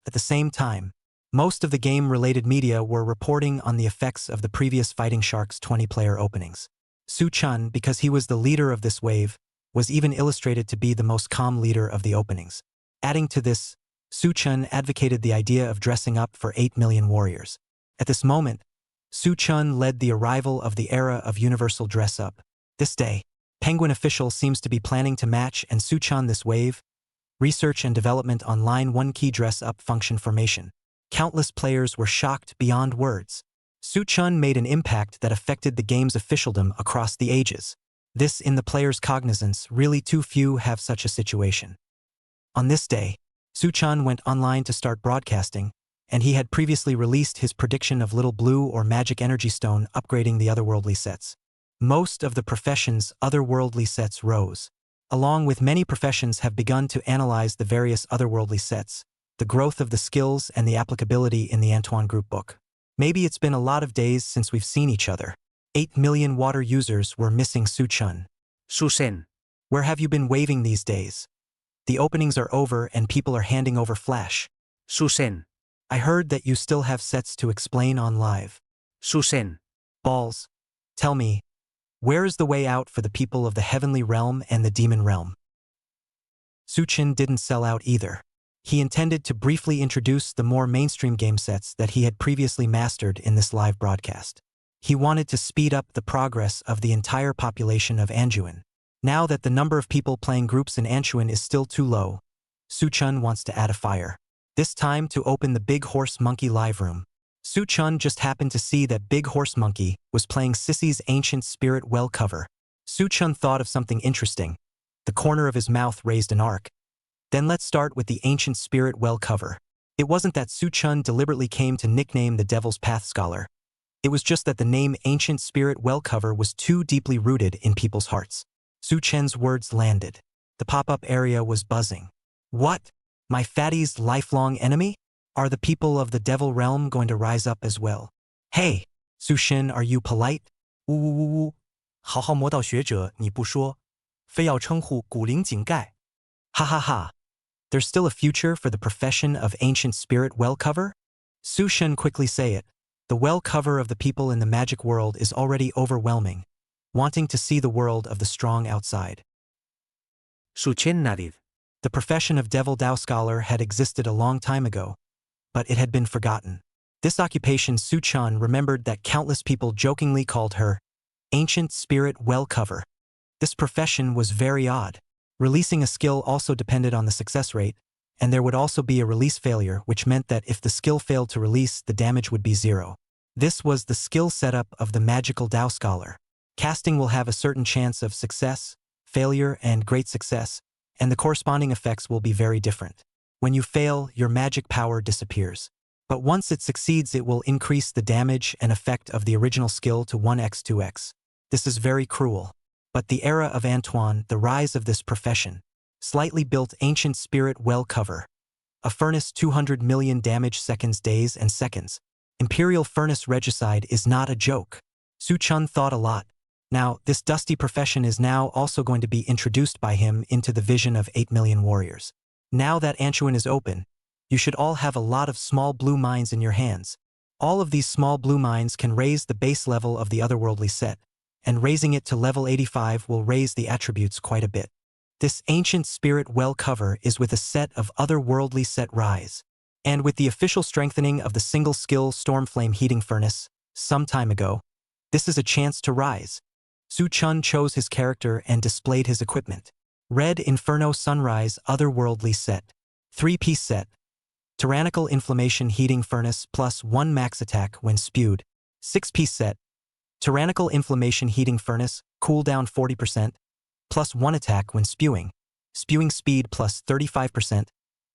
At the same time, most of the game-related media were reporting on the effects of the previous Fighting Sharks 20-player openings. Su-chun, because he was the leader of this wave, was even illustrated to be the most calm leader of the openings. Adding to this, Su-chun advocated the idea of dressing up for 8 million warriors. At this moment, Su-chun led the arrival of the era of universal dress-up. This day, Penguin official seems to be planning to match and Su-chun this wave. Research and development on line 1 key dress-up function formation. Countless players were shocked beyond words. Su-chun made an impact that affected the game's officialdom across the ages. This, in the player's cognizance, really too few have such a situation. On this day, Su-chun went online to start broadcasting, and he had previously released his prediction of Little Blue or Magic Energy Stone upgrading the otherworldly sets. Most of the profession's otherworldly sets rose. Along with many professions have begun to analyze the various otherworldly sets, the growth of the skills and the applicability in the Antoine Group book. Maybe it's been a lot of days since we've seen each other. 8 million water users were missing Su-chun. Susen. Where have you been waving these days? The openings are over and people are handing over Flash. Susen. I heard that you still have sets to explain on live. Susen. Balls. Tell me, where is the way out for the people of the heavenly realm and the demon realm? Suchin didn't sell out either. He intended to briefly introduce the more mainstream game sets that he had previously mastered in this live broadcast. He wanted to speed up the progress of the entire population of Anjuan. Now that the number of people playing groups in Anjuan is still too low, Suchun wants to add a fire. This time to open the Big Horse Monkey live room. Suchun just happened to see that Big Horse Monkey was playing Sissy's Ancient Spirit Well cover. Suchun thought of something interesting. The corner of his mouth raised an arc. Then let's start with the Ancient Spirit Well cover. It wasn't that Suchun deliberately came to nickname the Devil's Path Scholar. It was just that the name Ancient Spirit Well cover was too deeply rooted in people's hearts. Suchen's words landed. The pop-up area was buzzing. What? My fatty's lifelong enemy? Are the people of the devil realm going to rise up as well? Hey, Sushin, are you polite? 呜呜呜呜，好好魔道学者你不说，非要称呼古灵井盖。Ha ha ha. There's still a future for the profession of Ancient Spirit Well cover? Sushin quickly say it. The well cover of the people in the magic world is already overwhelming, wanting to see the world of the strong outside. Suchen nadid. The profession of Devil Dao Scholar had existed a long time ago, but it had been forgotten. This occupation Suchan remembered that countless people jokingly called her Ancient Spirit Well cover. This profession was very odd. Releasing a skill also depended on the success rate, and there would also be a release failure, which meant that if the skill failed to release, the damage would be 0. This was the skill setup of the magical Dao Scholar. Casting will have a certain chance of success, failure, and great success, and the corresponding effects will be very different. When you fail, your magic power disappears. But once it succeeds, it will increase the damage and effect of the original skill to 1x 2x. This is very cruel. But the era of Antoine, the rise of this profession, slightly built Ancient Spirit Well cover. A furnace 200 million damage seconds days and seconds. Imperial Furnace Regicide is not a joke. Suchun thought a lot. Now, this dusty profession is now also going to be introduced by him into the vision of 8 million warriors. Now that Anchuan is open, you should all have a lot of small blue mines in your hands. All of these small blue mines can raise the base level of the otherworldly set, and raising it to level 85 will raise the attributes quite a bit. This Ancient Spirit Well cover is with a set of otherworldly set rise. And with the official strengthening of the single skill Stormflame Heating Furnace, some time ago, this is a chance to rise. Su Chun chose his character and displayed his equipment. Red Inferno Sunrise Otherworldly Set. 3-piece set. Tyrannical Inflammation Heating Furnace plus 1 max attack when spewed. 6-piece set. Tyrannical Inflammation Heating Furnace, cooldown 40%, plus 1 attack when spewing. Spewing speed plus 35%,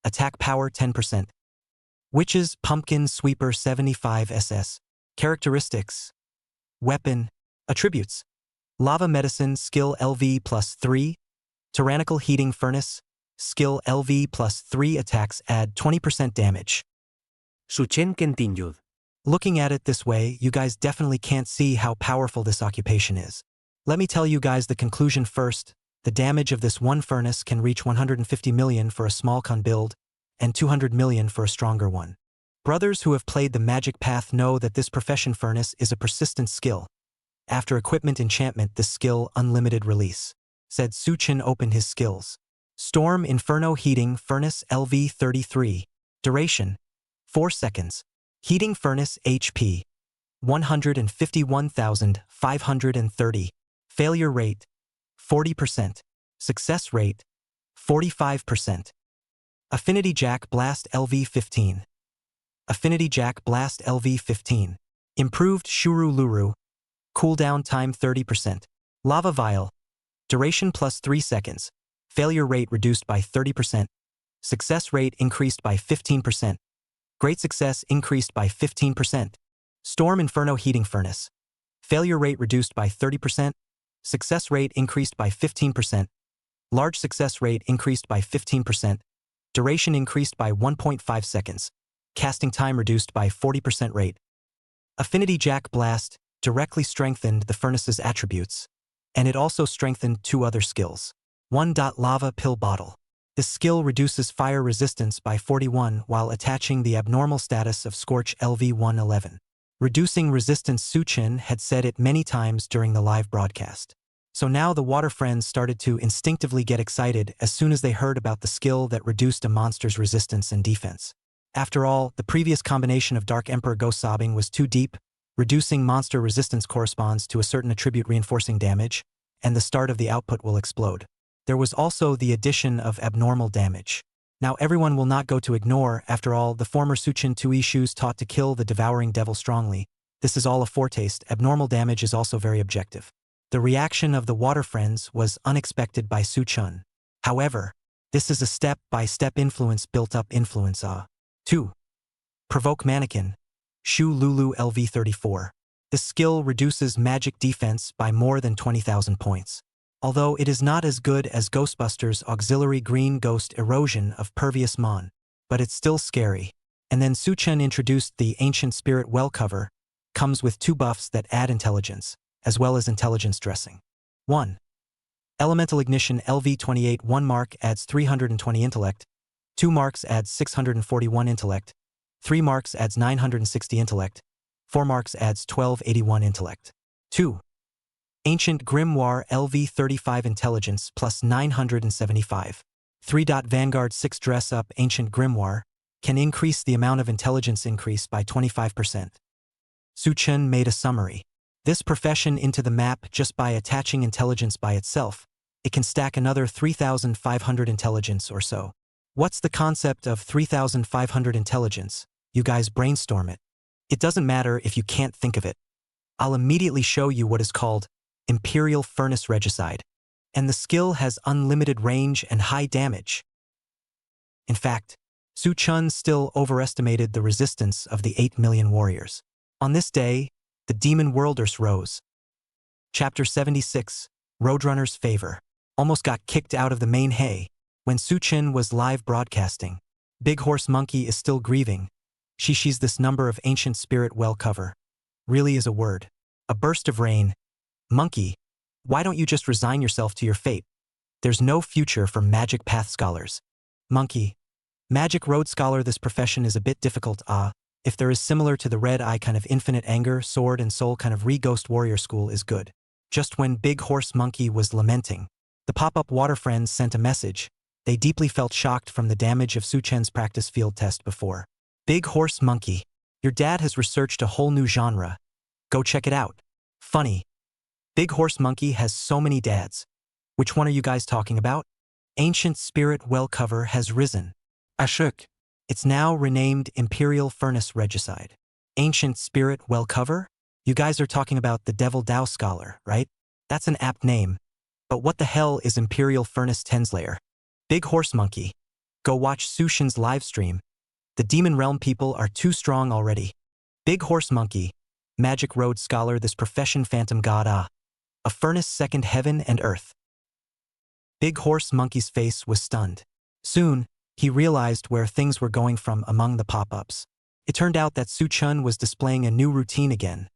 attack power 10%. Witch's Pumpkin Sweeper 75 SS. Characteristics. Weapon. Attributes. Lava Medicine Skill LV plus 3. Tyrannical Heating Furnace. Skill LV plus 3 attacks add 20% damage. Suchen continued. Looking at it this way, you guys definitely can't see how powerful this occupation is. Let me tell you guys the conclusion first. The damage of this one furnace can reach 150 million for a small con build, and 200 million for a stronger one. Brothers who have played the magic path know that this profession furnace is a persistent skill. After equipment enchantment, the skill Unlimited Release. Said Suchin opened his skills. Storm Inferno Heating Furnace LV 33. Duration. 4 seconds. Heating Furnace HP. 151,530. Failure rate. 40%. Success rate. 45%. Affinity Jack Blast LV 15. Affinity Jack Blast LV 15. Improved Shuru Luru. Cooldown time 30%. Lava Vial. Duration plus 3 seconds. Failure rate reduced by 30%. Success rate increased by 15%. Great success increased by 15%. Storm Inferno Heating Furnace. Failure rate reduced by 30%. Success rate increased by 15%. Large success rate increased by 15%. Duration increased by 1.5 seconds. Casting time reduced by 40% rate. Affinity Jack Blast directly strengthened the furnace's attributes, and it also strengthened 2 other skills. 1. Lava Pill Bottle. This skill reduces fire resistance by 41 while attaching the abnormal status of Scorch LV 111. Reducing resistance. Suchin had said it many times during the live broadcast. So now the water friends started to instinctively get excited as soon as they heard about the skill that reduced a monster's resistance and defense. After all, the previous combination of Dark Emperor Ghost Sobbing was too deep. Reducing monster resistance corresponds to a certain attribute reinforcing damage, and the start of the output will explode. There was also the addition of abnormal damage. Now everyone will not go to ignore. After all, the former Suchin Tui Shus taught to kill the devouring devil strongly. This is all a foretaste. Abnormal damage is also very objective. The reaction of the water friends was unexpected by Suchun. However, this is a step-by-step influence built-up influence. 2. Provoke Mannequin. Shu Lulu LV34. This skill reduces magic defense by more than 20,000 points. Although it is not as good as Ghostbusters' auxiliary green ghost erosion of Pervious Mon, but it's still scary. And then Suchen introduced the Ancient Spirit Well cover, comes with 2 buffs that add intelligence, as well as intelligence dressing. 1. Elemental Ignition LV28. 1 mark adds 320 intellect, 2 marks adds 641 intellect, 3 marks adds 960 intellect, 4 marks adds 1281 intellect. 2. Ancient Grimoire LV35 Intelligence plus 975. 3. Vanguard 6 Dress Up Ancient Grimoire can increase the amount of intelligence increase by 25%. Su Chen made a summary. This profession into the map just by attaching intelligence by itself, it can stack another 3,500 intelligence or so. What's the concept of 3,500 intelligence? You guys brainstorm it. It doesn't matter if you can't think of it. I'll immediately show you what is called Imperial Furnace Regicide, and the skill has unlimited range and high damage. In fact, Su Chun still overestimated the resistance of the 8 million warriors. On this day, the Demon Worlders rose. Chapter 76, Roadrunner's Favor, almost got kicked out of the main hay when Su Chin was live broadcasting. Big Horse Monkey is still grieving. She's this number of Ancient Spirit Well cover. Really is a word. A burst of rain. Monkey, why don't you just resign yourself to your fate? There's no future for Magic Path Scholars. Monkey, Magic Road Scholar, this profession is a bit difficult. If there is similar to the Red Eye kind of Infinite Anger, Sword and Soul kind of Re-Ghost Warrior school is good. Just when Big Horse Monkey was lamenting, the pop-up water friends sent a message. They deeply felt shocked from the damage of Su Chen's practice field test before. Big Horse Monkey, your dad has researched a whole new genre. Go check it out. Funny. Big Horse Monkey has so many dads. Which one are you guys talking about? Ancient Spirit Well cover has risen. Ashuk. It's now renamed Imperial Furnace Regicide. Ancient Spirit Well cover? You guys are talking about the Devil Dao Scholar, right? That's an apt name. But what the hell is Imperial Furnace Tenslayer? Big Horse Monkey. Go watch Sushin's livestream. The Demon Realm people are too strong already. Big Horse Monkey. Magic Road Scholar, this profession Phantom God. A furnace second heaven and earth. Big Horse Monkey's face was stunned. Soon, he realized where things were going from among the pop-ups. It turned out that Su Chun was displaying a new routine again.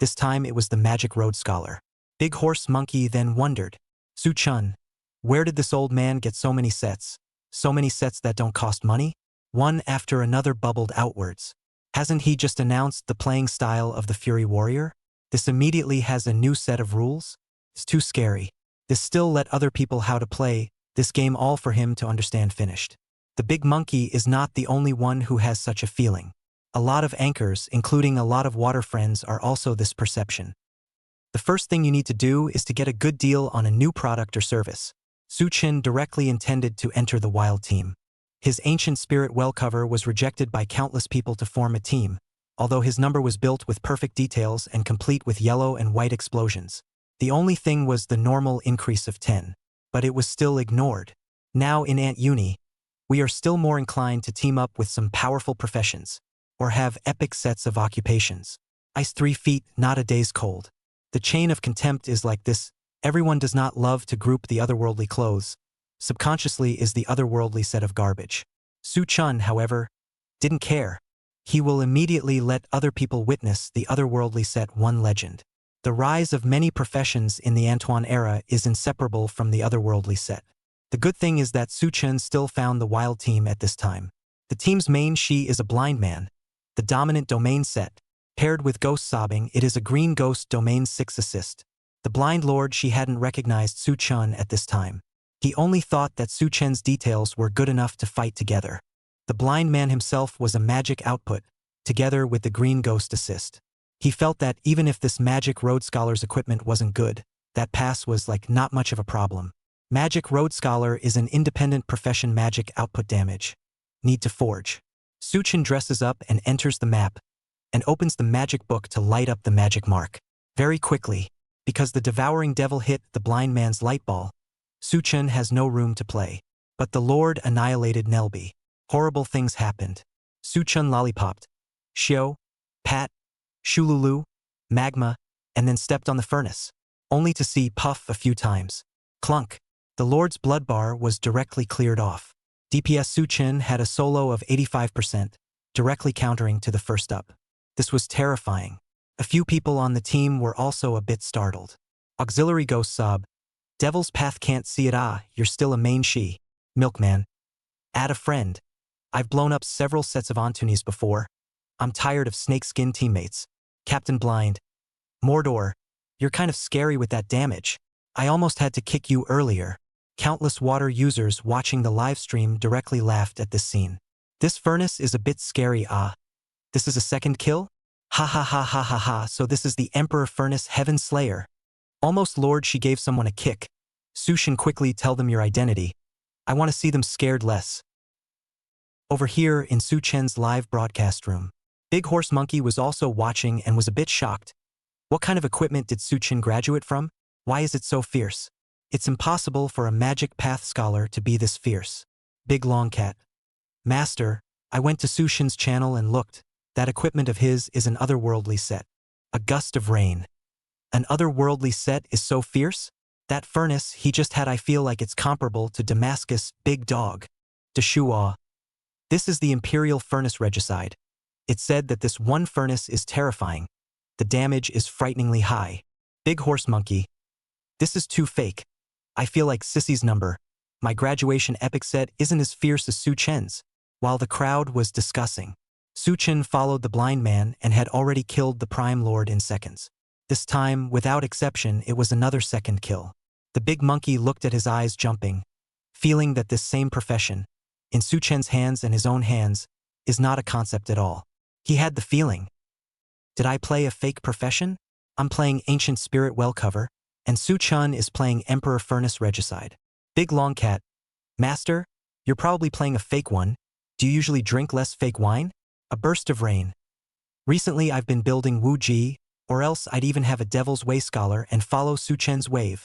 This time it was the Magic Road Scholar. Big Horse Monkey then wondered, Su Chun, where did this old man get so many sets? So many sets that don't cost money? One after another bubbled outwards. Hasn't he just announced the playing style of the Fury Warrior? This immediately has a new set of rules? It's too scary. This still let other people how to play this game all for him to understand finished. The big monkey is not the only one who has such a feeling. A lot of anchors, including a lot of water friends, are also this perception. The first thing you need to do is to get a good deal on a new product or service. Su Chin directly intended to enter the wild team. His Ancient Spirit Well cover was rejected by countless people to form a team, although his number was built with perfect details and complete with yellow and white explosions. The only thing was the normal increase of 10, but it was still ignored. Now in Ant Uni, we are still more inclined to team up with some powerful professions, or have epic sets of occupations. Ice 3 feet, not a day's cold. The chain of contempt is like this. Everyone does not love to group the otherworldly clothes. Subconsciously is the otherworldly set of garbage. Su Chun, however, didn't care. He will immediately let other people witness the otherworldly set one legend. The rise of many professions in the Antoine era is inseparable from the otherworldly set. The good thing is that Su Chun still found the wild team at this time. The team's main Shi is a blind man, the dominant domain set. Paired with ghost sobbing, it is a green ghost domain 6 assist. The blind lord she hadn't recognized Su Chun at this time. He only thought that Su Chen's details were good enough to fight together. The blind man himself was a magic output, together with the green ghost assist. He felt that even if this magic road scholar's equipment wasn't good, that pass was like not much of a problem. Magic road scholar is an independent profession. Magic output damage. Need to forge. Su Chen dresses up and enters the map, and opens the magic book to light up the magic mark. Very quickly, because the devouring devil hit the blind man's light ball, Su Chen has no room to play. But the Lord annihilated Nelby. Horrible things happened. Su Chen lollipopped. Xiao, Pat, Shululu, Magma, and then stepped on the furnace, only to see puff a few times. Clunk. The Lord's blood bar was directly cleared off. DPS Su Chen had a solo of 85%, directly countering to the first up. This was terrifying. A few people on the team were also a bit startled. Auxiliary Ghost sob. Devil's Path can't see it. You're still a main she. Milkman. Add a friend. I've blown up several sets of Antunis before. I'm tired of snakeskin teammates. Captain Blind. Mordor. You're kind of scary with that damage. I almost had to kick you earlier. Countless water users watching the live stream directly laughed at this scene. This furnace is a bit scary. This is a second kill? Ha ha ha ha ha ha, so this is the Emperor Furnace Heaven Slayer. Almost Lord, she gave someone a kick. Su Chen, quickly tell them your identity. I want to see them scared less. Over here in Su Chen's live broadcast room, Big Horse Monkey was also watching and was a bit shocked. What kind of equipment did Su Chen graduate from? Why is it so fierce? It's impossible for a magic path scholar to be this fierce. Big Long Cat. Master, I went to Su Chen's channel and looked. That equipment of his is an otherworldly set. A gust of rain. An otherworldly set is so fierce? That furnace he just had, I feel like it's comparable to Damascus, Big Dog. Deshua. This is the Imperial Furnace Regicide. It's said that this one furnace is terrifying. The damage is frighteningly high. Big Horse Monkey. This is too fake. I feel like Sissy's number. My graduation epic set isn't as fierce as Su Chen's. While the crowd was discussing, Su Chen followed the blind man and had already killed the Prime Lord in seconds. This time, without exception, it was another second kill. The big monkey looked at his eyes jumping, feeling that this same profession, in Su Chen's hands and his own hands, is not a concept at all. He had the feeling. Did I play a fake profession? I'm playing Ancient Spirit Well cover, and Su Chen is playing Emperor Furnace Regicide. Big Long Cat. Master, you're probably playing a fake one. Do you usually drink less fake wine? A burst of rain. Recently I've been building Wu Ji, or else I'd even have a Devil's Way scholar and follow Su Chen's wave.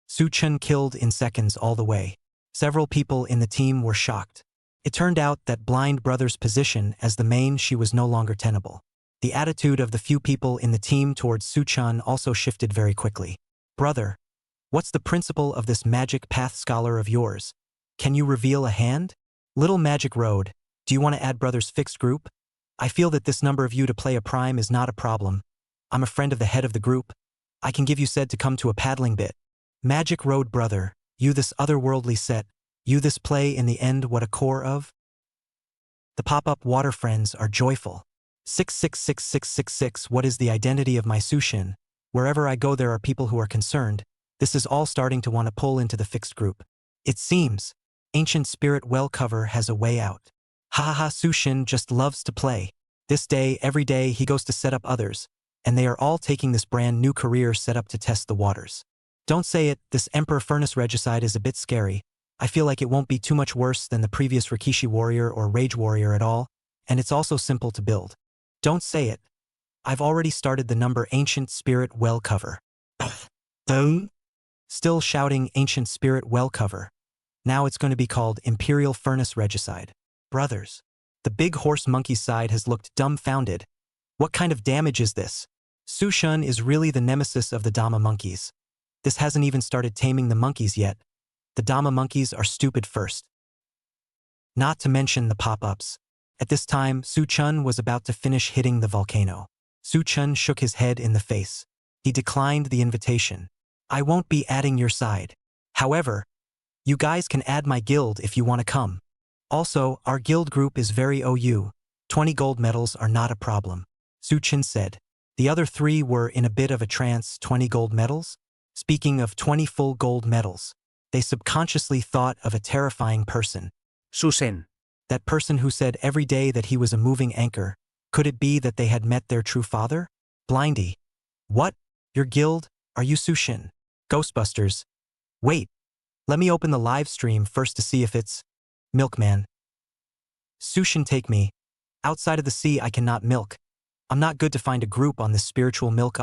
Su Chen killed in seconds all the way. Several people in the team were shocked. It turned out that Blind Brother's position as the main she was no longer tenable. The attitude of the few people in the team towards Su Chen also shifted very quickly. Brother, what's the principle of this magic path scholar of yours? Can you reveal a hand? Little Magic Road, do you want to add Brother's fixed group? I feel that this number of you to play a prime is not a problem. I'm a friend of the head of the group. I can give you said to come to a paddling bit. Magic Road Brother, you this otherworldly set, you this play in the end what a core of? The pop-up water friends are joyful. 666666. What is the identity of my Su Chen? Wherever I go there are people who are concerned. This is all starting to want to pull into the fixed group. It seems Ancient Spirit Well cover has a way out. Ha ha ha, Su Chen just loves to play. This day, every day he goes to set up others, and they are all taking this brand new career set up to test the waters. Don't say it, this Emperor Furnace Regicide is a bit scary. I feel like it won't be too much worse than the previous Rikishi Warrior or Rage Warrior at all, and it's also simple to build. Don't say it. I've already started the number Ancient Spirit Well cover. Still shouting Ancient Spirit Well cover. Now it's going to be called Imperial Furnace Regicide. Brothers. The Big Horse Monkey side has looked dumbfounded. What kind of damage is this? Su Chen is really the nemesis of the Dama monkeys. This hasn't even started taming the monkeys yet. The Dama monkeys are stupid first. Not to mention the pop-ups. At this time, Su Chen was about to finish hitting the volcano. Su Chen shook his head in the face. He declined the invitation. I won't be adding your side. However, you guys can add my guild if you want to come. Also, our guild group is very OU. 20 gold medals are not a problem. Su-chin said. The other 3 were in a bit of a trance. 20 gold medals? Speaking of 20 full gold medals, they subconsciously thought of a terrifying person. Susen. That person who said every day that he was a moving anchor. Could it be that they had met their true father? Blindy. What? Your guild? Are you Su-shin? Ghostbusters. Wait. Let me open the live stream first to see if it's Milkman. Su-shin, take me. Outside of the sea I cannot milk. I'm not good to find a group on this spiritual milk.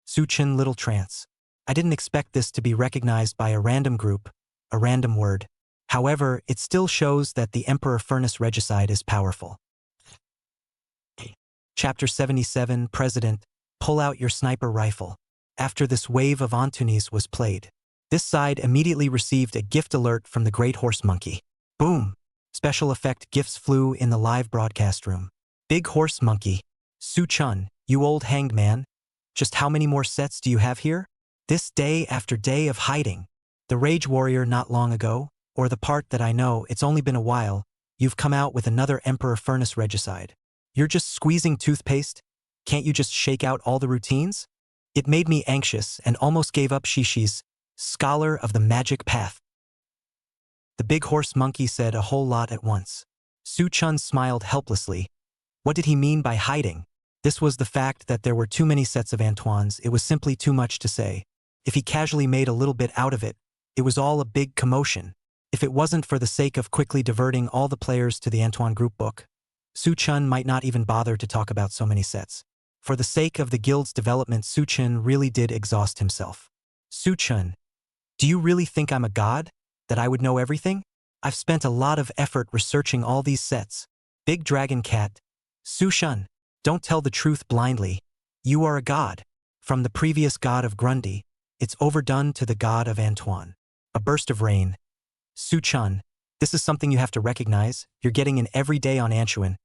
Su-chin, little trance. I didn't expect this to be recognized by a random group, a random word. However, it still shows that the Emperor Furnace Regicide is powerful. Chapter 77, President, pull out your sniper rifle. After this wave of Antonis was played, this side immediately received a gift alert from the Great Horse Monkey. Boom! Special effect gifts flew in the live broadcast room. Big Horse Monkey. Su-chun, you old hanged man. Just how many more sets do you have here? This day after day of hiding. The Rage Warrior not long ago, or the part that I know it's only been a while, you've come out with another Emperor Furnace Regicide. You're just squeezing toothpaste? Can't you just shake out all the routines? It made me anxious and almost gave up Shishi's Scholar of the Magic Path. The Big Horse Monkey said a whole lot at once. Su-chun smiled helplessly. What did he mean by hiding? This was the fact that there were too many sets of Antoines. It was simply too much to say. If he casually made a little bit out of it, it was all a big commotion. If it wasn't for the sake of quickly diverting all the players to the Antoine group book, Su-chun might not even bother to talk about so many sets. For the sake of the guild's development, Su-chun really did exhaust himself. Su-chun, do you really think I'm a god? That I would know everything? I've spent a lot of effort researching all these sets. Big Dragon Cat. Su-chun, don't tell the truth blindly. You are a god. From the previous god of Grundy, it's overdone to the god of Antoine. A burst of rain. Su-chun, this is something you have to recognize. You're getting in every day on Antoine.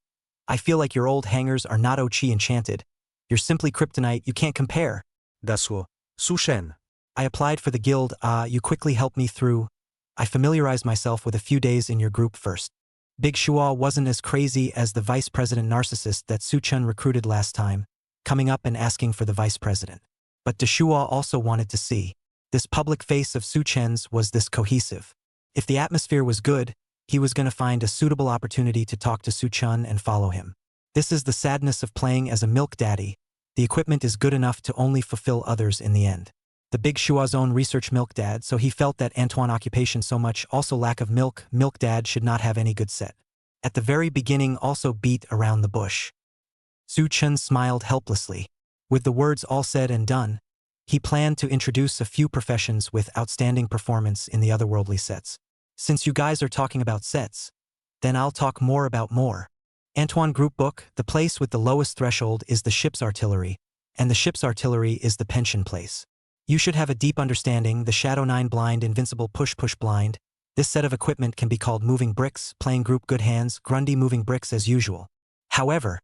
I feel like your old hangers are not Ochi enchanted. You're simply kryptonite, you can't compare. Dasuo. Su-shen. I applied for the guild. You quickly helped me through. I familiarized myself with a few days in your group first. Big Shua wasn't as crazy as the vice president narcissist that Su-chun recruited last time, coming up and asking for the vice president. But Deshua also wanted to see. This public face of Su-chen's was this cohesive. If the atmosphere was good, he was going to find a suitable opportunity to talk to Su-chun and follow him. This is the sadness of playing as a milk daddy. The equipment is good enough to only fulfill others in the end. The Big Shua's own research milk dad, so he felt that Antoine occupation so much, also lack of milk dad should not have any good set. At the very beginning also beat around the bush. Su-chun smiled helplessly. With the words all said and done, he planned to introduce a few professions with outstanding performance in the otherworldly sets. Since you guys are talking about sets, then I'll talk more about more. Antoine Group Book, the place with the lowest threshold is the ship's artillery, and the ship's artillery is the pension place. You should have a deep understanding. The Shadow 9 Blind Invincible Push Blind. This set of equipment can be called Moving Bricks, playing group good hands, Grundy Moving Bricks as usual. However,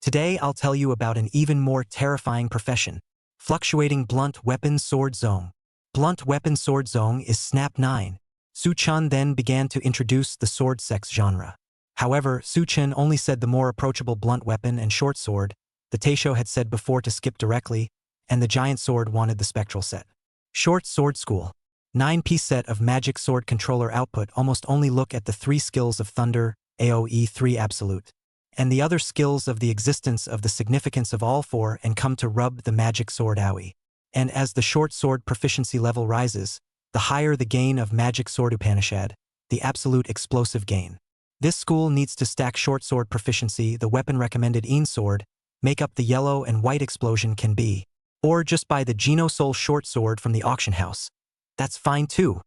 today I'll tell you about an even more terrifying profession. Fluctuating Blunt Weapon Sword Zone. Blunt Weapon Sword Zone is Snap 9. Su-chun then began to introduce the sword sex genre. However, Su-chun only said the more approachable blunt weapon and short sword. The Taisho had said before to skip directly, and the giant sword wanted the spectral set. Short Sword School. 9-piece set of magic sword controller output. Almost only look at the 3 skills of Thunder, AoE 3 Absolute, and the other skills of the existence of the significance of all 4 and come to rub the magic sword AoE. And as the short sword proficiency level rises, the higher the gain of magic sword Upanishad, the absolute explosive gain. This school needs to stack short sword proficiency. The weapon recommended Een sword, make up the yellow and white explosion can be. Or just buy the Geno Soul short sword from the auction house. That's fine too.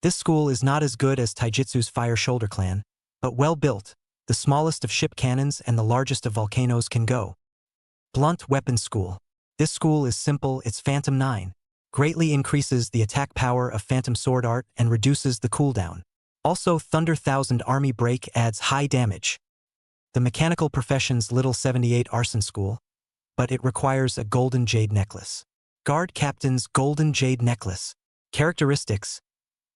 This school is not as good as Taijutsu's Fire Shoulder Clan, but well built. The smallest of ship cannons and the largest of volcanoes can go. Blunt Weapon School. This school is simple. It's Phantom 9. Greatly increases the attack power of Phantom Sword Art and reduces the cooldown. Also, Thunder 1000 Army Break adds high damage. The Mechanical Professions Little 78 Arson School, but it requires a golden jade necklace. Guard Captain's golden jade necklace. Characteristics: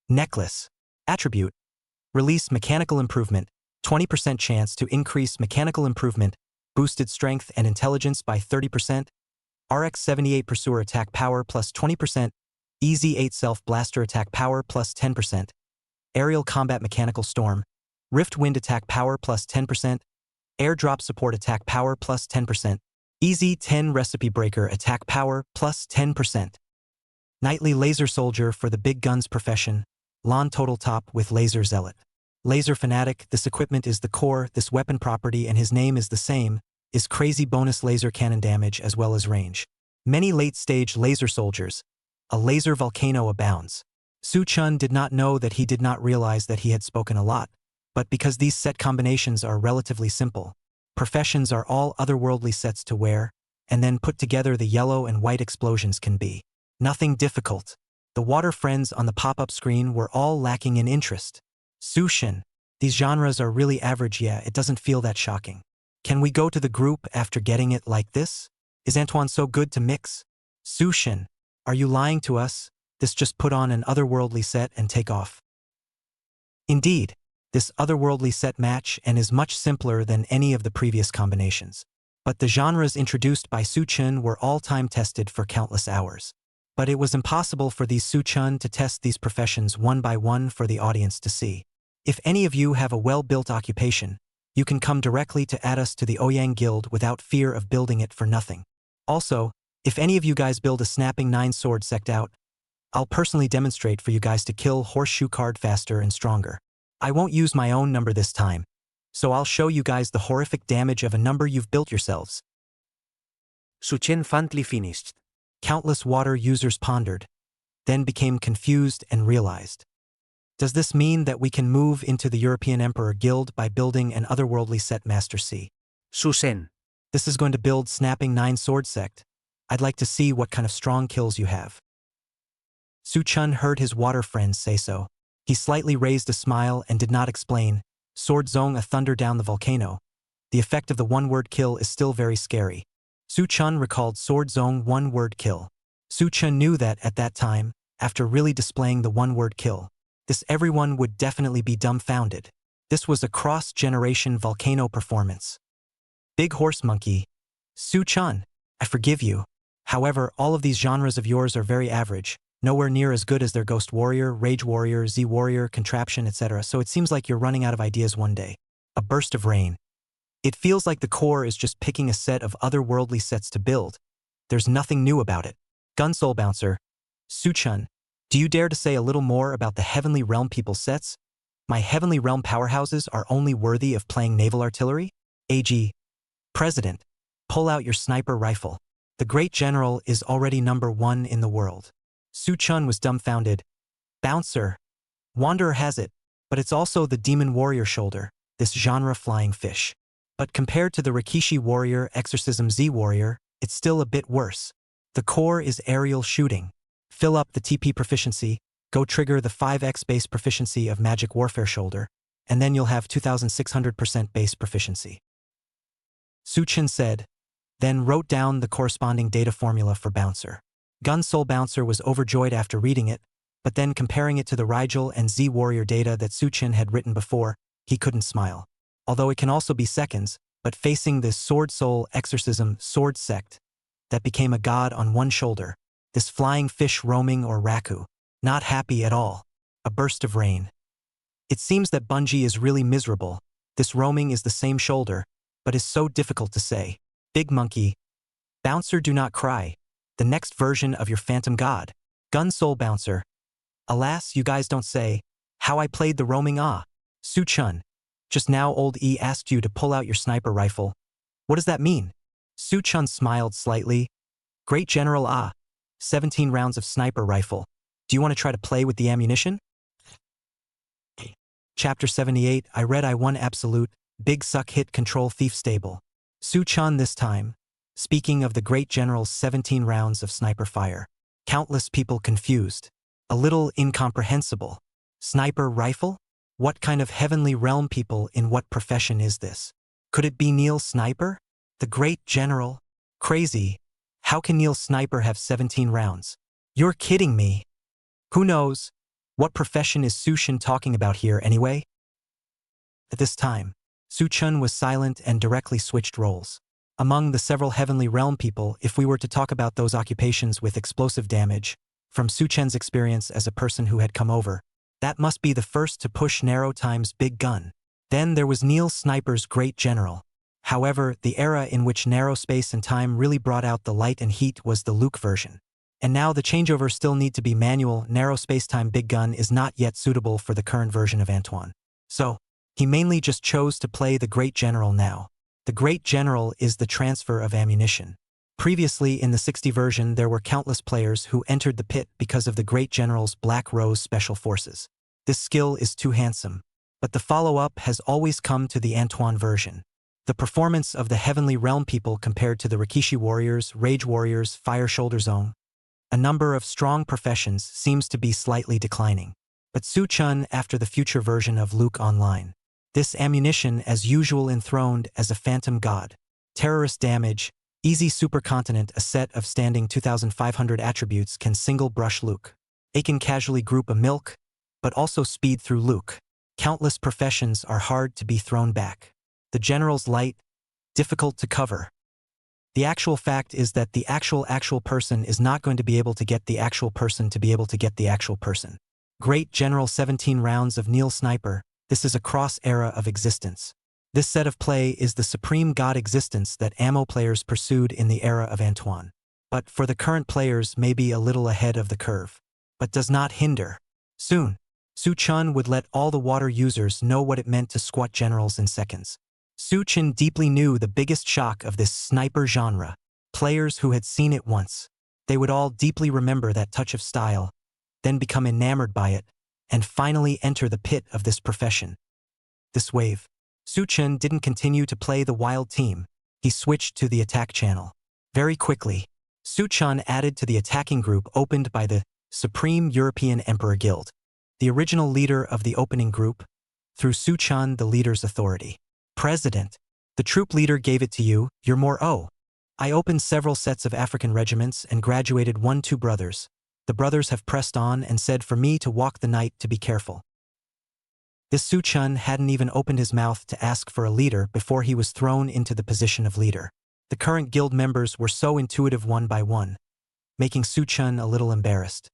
necklace. Attribute: release mechanical improvement, 20% chance to increase mechanical improvement, boosted strength and intelligence by 30%, RX-78 Pursuer attack power plus 20%, EZ-8 Self-Blaster attack power plus 10%, Aerial Combat Mechanical Storm, Rift Wind attack power plus 10%, Airdrop Support attack power plus 10%, EZ-10 Recipe Breaker attack power plus 10%. Nightly Laser Soldier for the Big Guns profession, Lawn Total Top with Laser Zealot. Laser Fanatic, this equipment is the core, this weapon property and his name is the same, is crazy bonus laser cannon damage as well as range. Many late-stage laser soldiers. A laser volcano abounds. Su-chun did not know that he did not realize that he had spoken a lot, but because these set combinations are relatively simple, professions are all otherworldly sets to wear, and then put together the yellow and white explosions can be nothing difficult. The water friends on the pop-up screen were all lacking in interest. Su-shin, these genres are really average, yeah, it doesn't feel that shocking. Can we go to the group after getting it like this? Is Antoine so good to mix? Su-shin, are you lying to us? This just put on an otherworldly set and take off. Indeed, this otherworldly set match and is much simpler than any of the previous combinations. But the genres introduced by Su-chun were all time tested for countless hours. But it was impossible for these Su-chun to test these professions one by one for the audience to see. If any of you have a well-built occupation, you can come directly to add us to the Ouyang Guild without fear of building it for nothing. Also, if any of you guys build a snapping 9-sword sect out, I'll personally demonstrate for you guys to kill Horseshoe Card faster and stronger. I won't use my own number this time, so I'll show you guys the horrific damage of a number you've built yourselves. Su-chen finally finished. Countless water users pondered, then became confused and realized. Does this mean that we can move into the European Emperor Guild by building an otherworldly set Master C? Su-sen. This is going to build snapping 9-sword sect. I'd like to see what kind of strong kills you have. Su-chun heard his water friends say so. He slightly raised a smile and did not explain. Sword Zong a thunder down the volcano. The effect of the one-word kill is still very scary. Su-chun recalled Sword Zong one-word kill. Su-chun knew that at that time, after really displaying the one-word kill, this everyone would definitely be dumbfounded. This was a cross-generation volcano performance. Big Horse Monkey. Su-chun, I forgive you. However, all of these genres of yours are very average, nowhere near as good as their Ghost Warrior, Rage Warrior, Z Warrior, Contraption, etc. So it seems like you're running out of ideas one day. A burst of rain. It feels like the core is just picking a set of otherworldly sets to build. There's nothing new about it. Gun Soul Bouncer. Su-chun, do you dare to say a little more about the Heavenly Realm people sets? My Heavenly Realm powerhouses are only worthy of playing naval artillery? AG. President, pull out your sniper rifle. The great general is already #1 in the world. Su-chun was dumbfounded. Bouncer. Wanderer has it, but it's also the Demon Warrior shoulder, this genre flying fish. But compared to the Rikishi Warrior Exorcism Z Warrior, it's still a bit worse. The core is aerial shooting. Fill up the TP proficiency, go trigger the 5x base proficiency of Magic Warfare shoulder, and then you'll have 2600% base proficiency. Su-chun said, then wrote down the corresponding data formula for Bouncer. Gun Soul Bouncer was overjoyed after reading it, but then comparing it to the Rigel and Z Warrior data that Su-chun had written before, he couldn't smile. Although it can also be seconds, but facing this Sword Soul Exorcism Sword Sect that became a god on one shoulder, this flying fish roaming or Raku, not happy at all. A burst of rain. It seems that Bungie is really miserable. This roaming is the same shoulder, but is so difficult to say. Big Monkey. Bouncer, do not cry. The next version of your Phantom God. Gun Soul Bouncer. Alas, you guys don't say. How I played the roaming Su-chun. Just now old E asked you to pull out your sniper rifle. What does that mean? Su-chun smiled slightly. Great General 17 rounds of sniper rifle. Do you want to try to play with the ammunition? Chapter 78, I read I won absolute, big suck hit control thief stable. Su-chun this time, speaking of the great general's 17 rounds of sniper fire. Countless people confused. A little incomprehensible. Sniper rifle? What kind of heavenly realm people in what profession is this? Could it be Neil Sniper? The great general? Crazy. How can Neil Sniper have 17 rounds? You're kidding me. Who knows? What profession is Su-chun talking about here anyway? At this time, Su-chun was silent and directly switched roles. Among the several heavenly realm people, if we were to talk about those occupations with explosive damage, from Su Chen's experience as a person who had come over, that must be the first to push Narrow Time's big gun. Then there was Neil Sniper's Great General. However, the era in which narrow space and time really brought out the light and heat was the Luke version. And now the changeovers still need to be manual. Narrow space-time big gun is not yet suitable for the current version of Antoine. So, he mainly just chose to play the Great General now. The Great General is the transfer of ammunition. Previously in the 60 version there were countless players who entered the pit because of the Great General's Black Rose Special Forces. This skill is too handsome. But the follow-up has always come to the Antoine version. The performance of the Heavenly Realm people compared to the Rikishi Warriors, Rage Warriors, Fire Shoulder Zone, a number of strong professions seems to be slightly declining. But Su Chun after the future version of Luke Online. This ammunition as usual enthroned as a phantom god. Terrorist damage, easy supercontinent, a set of standing 2,500 attributes can single brush Luke. Aiken casually group a milk, but also speed through Luke. Countless professions are hard to be thrown back. The general's light, difficult to cover. The actual fact is that the actual person is not going to be able to get the actual person to be able to get the actual person. Great General 17 rounds of Neil Sniper, this is a cross-era of existence. This set of play is the supreme god existence that ammo players pursued in the era of Antoine. But for the current players maybe a little ahead of the curve. But does not hinder. Soon, Su Chun would let all the water users know what it meant to squat generals in seconds. Su Chun deeply knew the biggest shock of this sniper genre. Players who had seen it once. They would all deeply remember that touch of style, then become enamored by it, and finally enter the pit of this profession. This wave. Su Chun didn't continue to play the wild team. He switched to the attack channel. Very quickly, Su Chun added to the attacking group opened by the Supreme European Emperor Guild. The original leader of the opening group, through Su Chun the leader's authority. President. The troop leader gave it to you, you're more I opened several sets of African regiments and graduated 1-2 brothers. The brothers have pressed on and said for me to walk the night to be careful. This Su Chun hadn't even opened his mouth to ask for a leader before he was thrown into the position of leader. The current guild members were so intuitive one by one, making Su Chun a little embarrassed.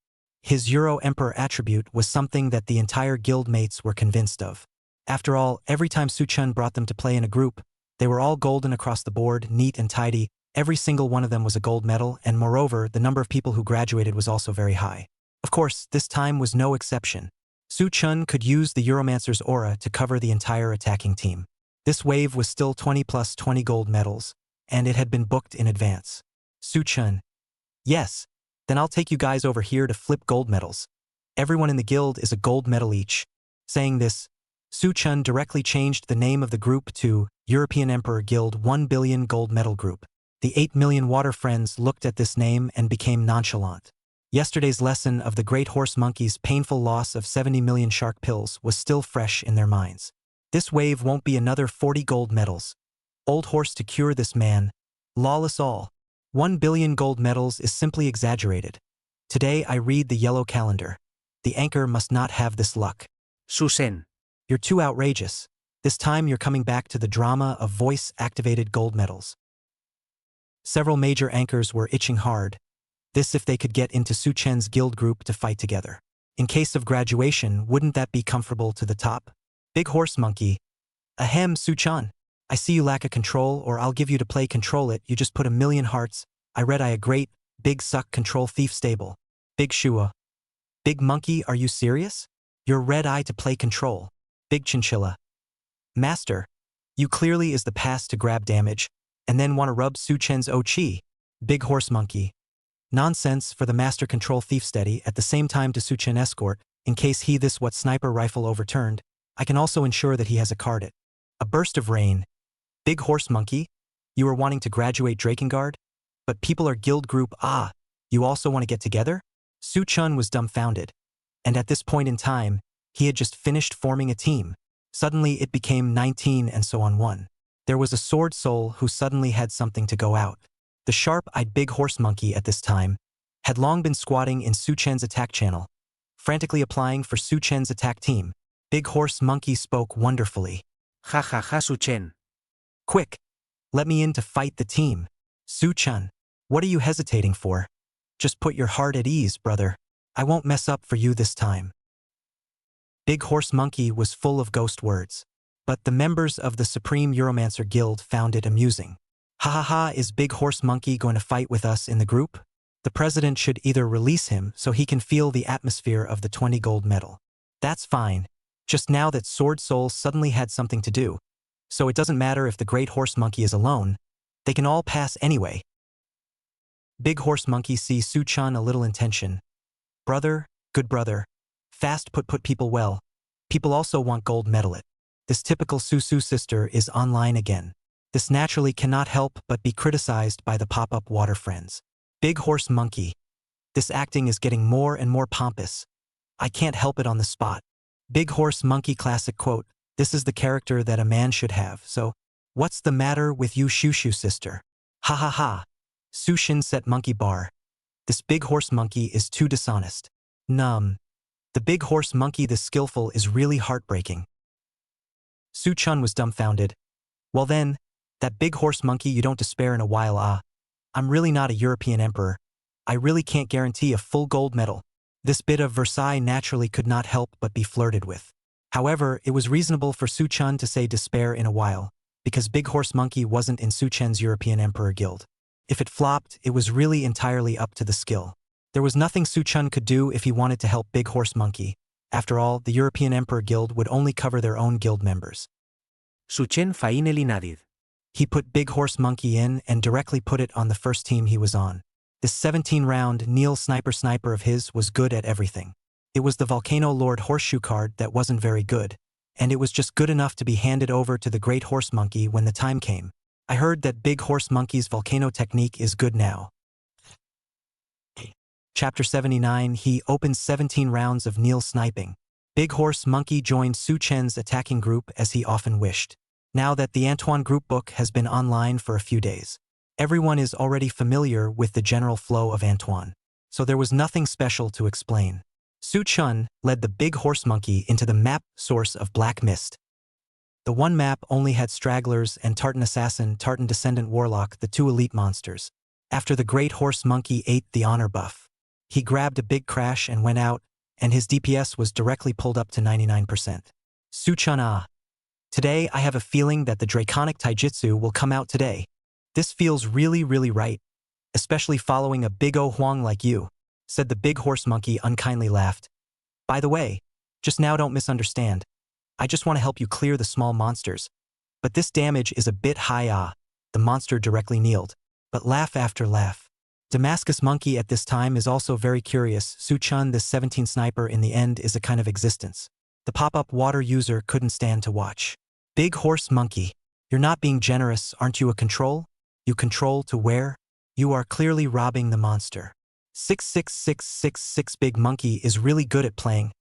His Euro Emperor attribute was something that the entire guild mates were convinced of. After all, every time Su Chun brought them to play in a group, they were all golden across the board, neat and tidy. Every single one of them was a gold medal, and moreover, the number of people who graduated was also very high. Of course, this time was no exception. Su Chun could use the Euromancer's aura to cover the entire attacking team. This wave was still 20 plus 20 gold medals, and it had been booked in advance. Su Chun. Yes, then I'll take you guys over here to flip gold medals. Everyone in the guild is a gold medal each. Saying this, Su Chun directly changed the name of the group to European Emperor Guild 1 Billion Gold Medal Group. The 8 million water friends looked at this name and became nonchalant. Yesterday's lesson of the great horse monkey's painful loss of 70 million shark pills was still fresh in their minds. This wave won't be another 40 gold medals. Old horse to cure this man. Lawless all. 1 billion gold medals is simply exaggerated. Today I read the yellow calendar. The anchor must not have this luck. Susen. You're too outrageous. This time you're coming back to the drama of voice-activated gold medals. Several major anchors were itching hard. This if they could get into Su Chen's guild group to fight together. In case of graduation, wouldn't that be comfortable to the top? Big horse monkey. Ahem, Su Chen. I see you lack a control, or I'll give you to play control it. You just put a million hearts. I read I a great, big suck control thief stable. Big Shua. Big monkey, are you serious? You're red eye to play control. Big chinchilla. Master. You clearly is the pass to grab damage, and then want to rub Su Chen's Chi. Big horse monkey. Nonsense for the master control thief steady at the same time to Su Chen escort, in case he this what sniper rifle overturned. I can also ensure that he has a card it. A burst of rain. Big horse monkey. You are wanting to graduate Drakengard? But people are guild group you also want to get together? Su Chun was dumbfounded. And at this point in time, he had just finished forming a team. Suddenly it became 19 and so on 1. There was a sword soul who suddenly had something to go out. The sharp-eyed big horse monkey at this time had long been squatting in Su Chen's attack channel, frantically applying for Su Chen's attack team. Big horse monkey spoke wonderfully. Ha ha ha Su Chen. Quick! Let me in to fight the team. Su-chun, what are you hesitating for? Just put your heart at ease, brother. I won't mess up for you this time. Big Horse Monkey was full of ghost words, but the members of the Supreme Euromancer Guild found it amusing. Ha ha ha, is Big Horse Monkey going to fight with us in the group? The president should either release him so he can feel the atmosphere of the 20 gold medal. That's fine. Just now that Sword Soul suddenly had something to do, so it doesn't matter if the Great Horse Monkey is alone, they can all pass anyway. Big Horse Monkey sees Su-chun a little in tension. Brother, good brother. Fast put people well. People also want gold medal it. This typical Su-su sister is online again. This naturally cannot help but be criticized by the pop-up water friends. Big Horse Monkey. This acting is getting more and more pompous. I can't help it on the spot. Big Horse Monkey classic quote, this is the character that a man should have, so what's the matter with you shoo-shoo sister? Ha ha ha. Su-shin set monkey bar. This Big Horse Monkey is too dishonest. The Big Horse Monkey this skillful is really heartbreaking. Su-chun was dumbfounded. Well then, that Big Horse Monkey you don't despair in a while I'm really not a European emperor. I really can't guarantee a full gold medal. This bit of Versailles naturally could not help but be flirted with. However, it was reasonable for Su-chun to say despair in a while, because Big Horse Monkey wasn't in Su-chen's European Emperor Guild. If it flopped, it was really entirely up to the skill. There was nothing Su-chun could do if he wanted to help Big Horse Monkey. After all, the European Emperor Guild would only cover their own guild members. Su-chen faine linadid. He put Big Horse Monkey in and directly put it on the first team he was on. This 17-round Neil sniper of his was good at everything. It was the Volcano Lord Horseshoe card that wasn't very good, and it was just good enough to be handed over to the Great Horse Monkey when the time came. I heard that Big Horse Monkey's volcano technique is good now. Chapter 79, he opens 17 rounds of Neil sniping. Big Horse Monkey joined Su-chen's attacking group as he often wished. Now that the Antoine group book has been online for a few days, everyone is already familiar with the general flow of Antoine, so there was nothing special to explain. Su-chun led the Big Horse Monkey into the map source of Black Mist. The one map only had stragglers and Tartan Assassin, Tartan Descendant Warlock, the two elite monsters. After the Great Horse Monkey ate the honor buff, he grabbed a big crash and went out, and his DPS was directly pulled up to 99%. Su-chun today I have a feeling that the Draconic Taijutsu will come out today. This feels really right, especially following a big O Huang like you, said the Big Horse Monkey unkindly laughed. By the way, just now don't misunderstand. I just want to help you clear the small monsters. But this damage is a bit high the monster directly kneeled. But laugh after laugh. Damascus Monkey at this time is also very curious. Su-chun, this 17 sniper in the end is a kind of existence. The pop-up water user couldn't stand to watch. Big Horse Monkey, you're not being generous, aren't you a control? You control to where? You are clearly robbing the monster. 66666 Big Monkey is really good at playing.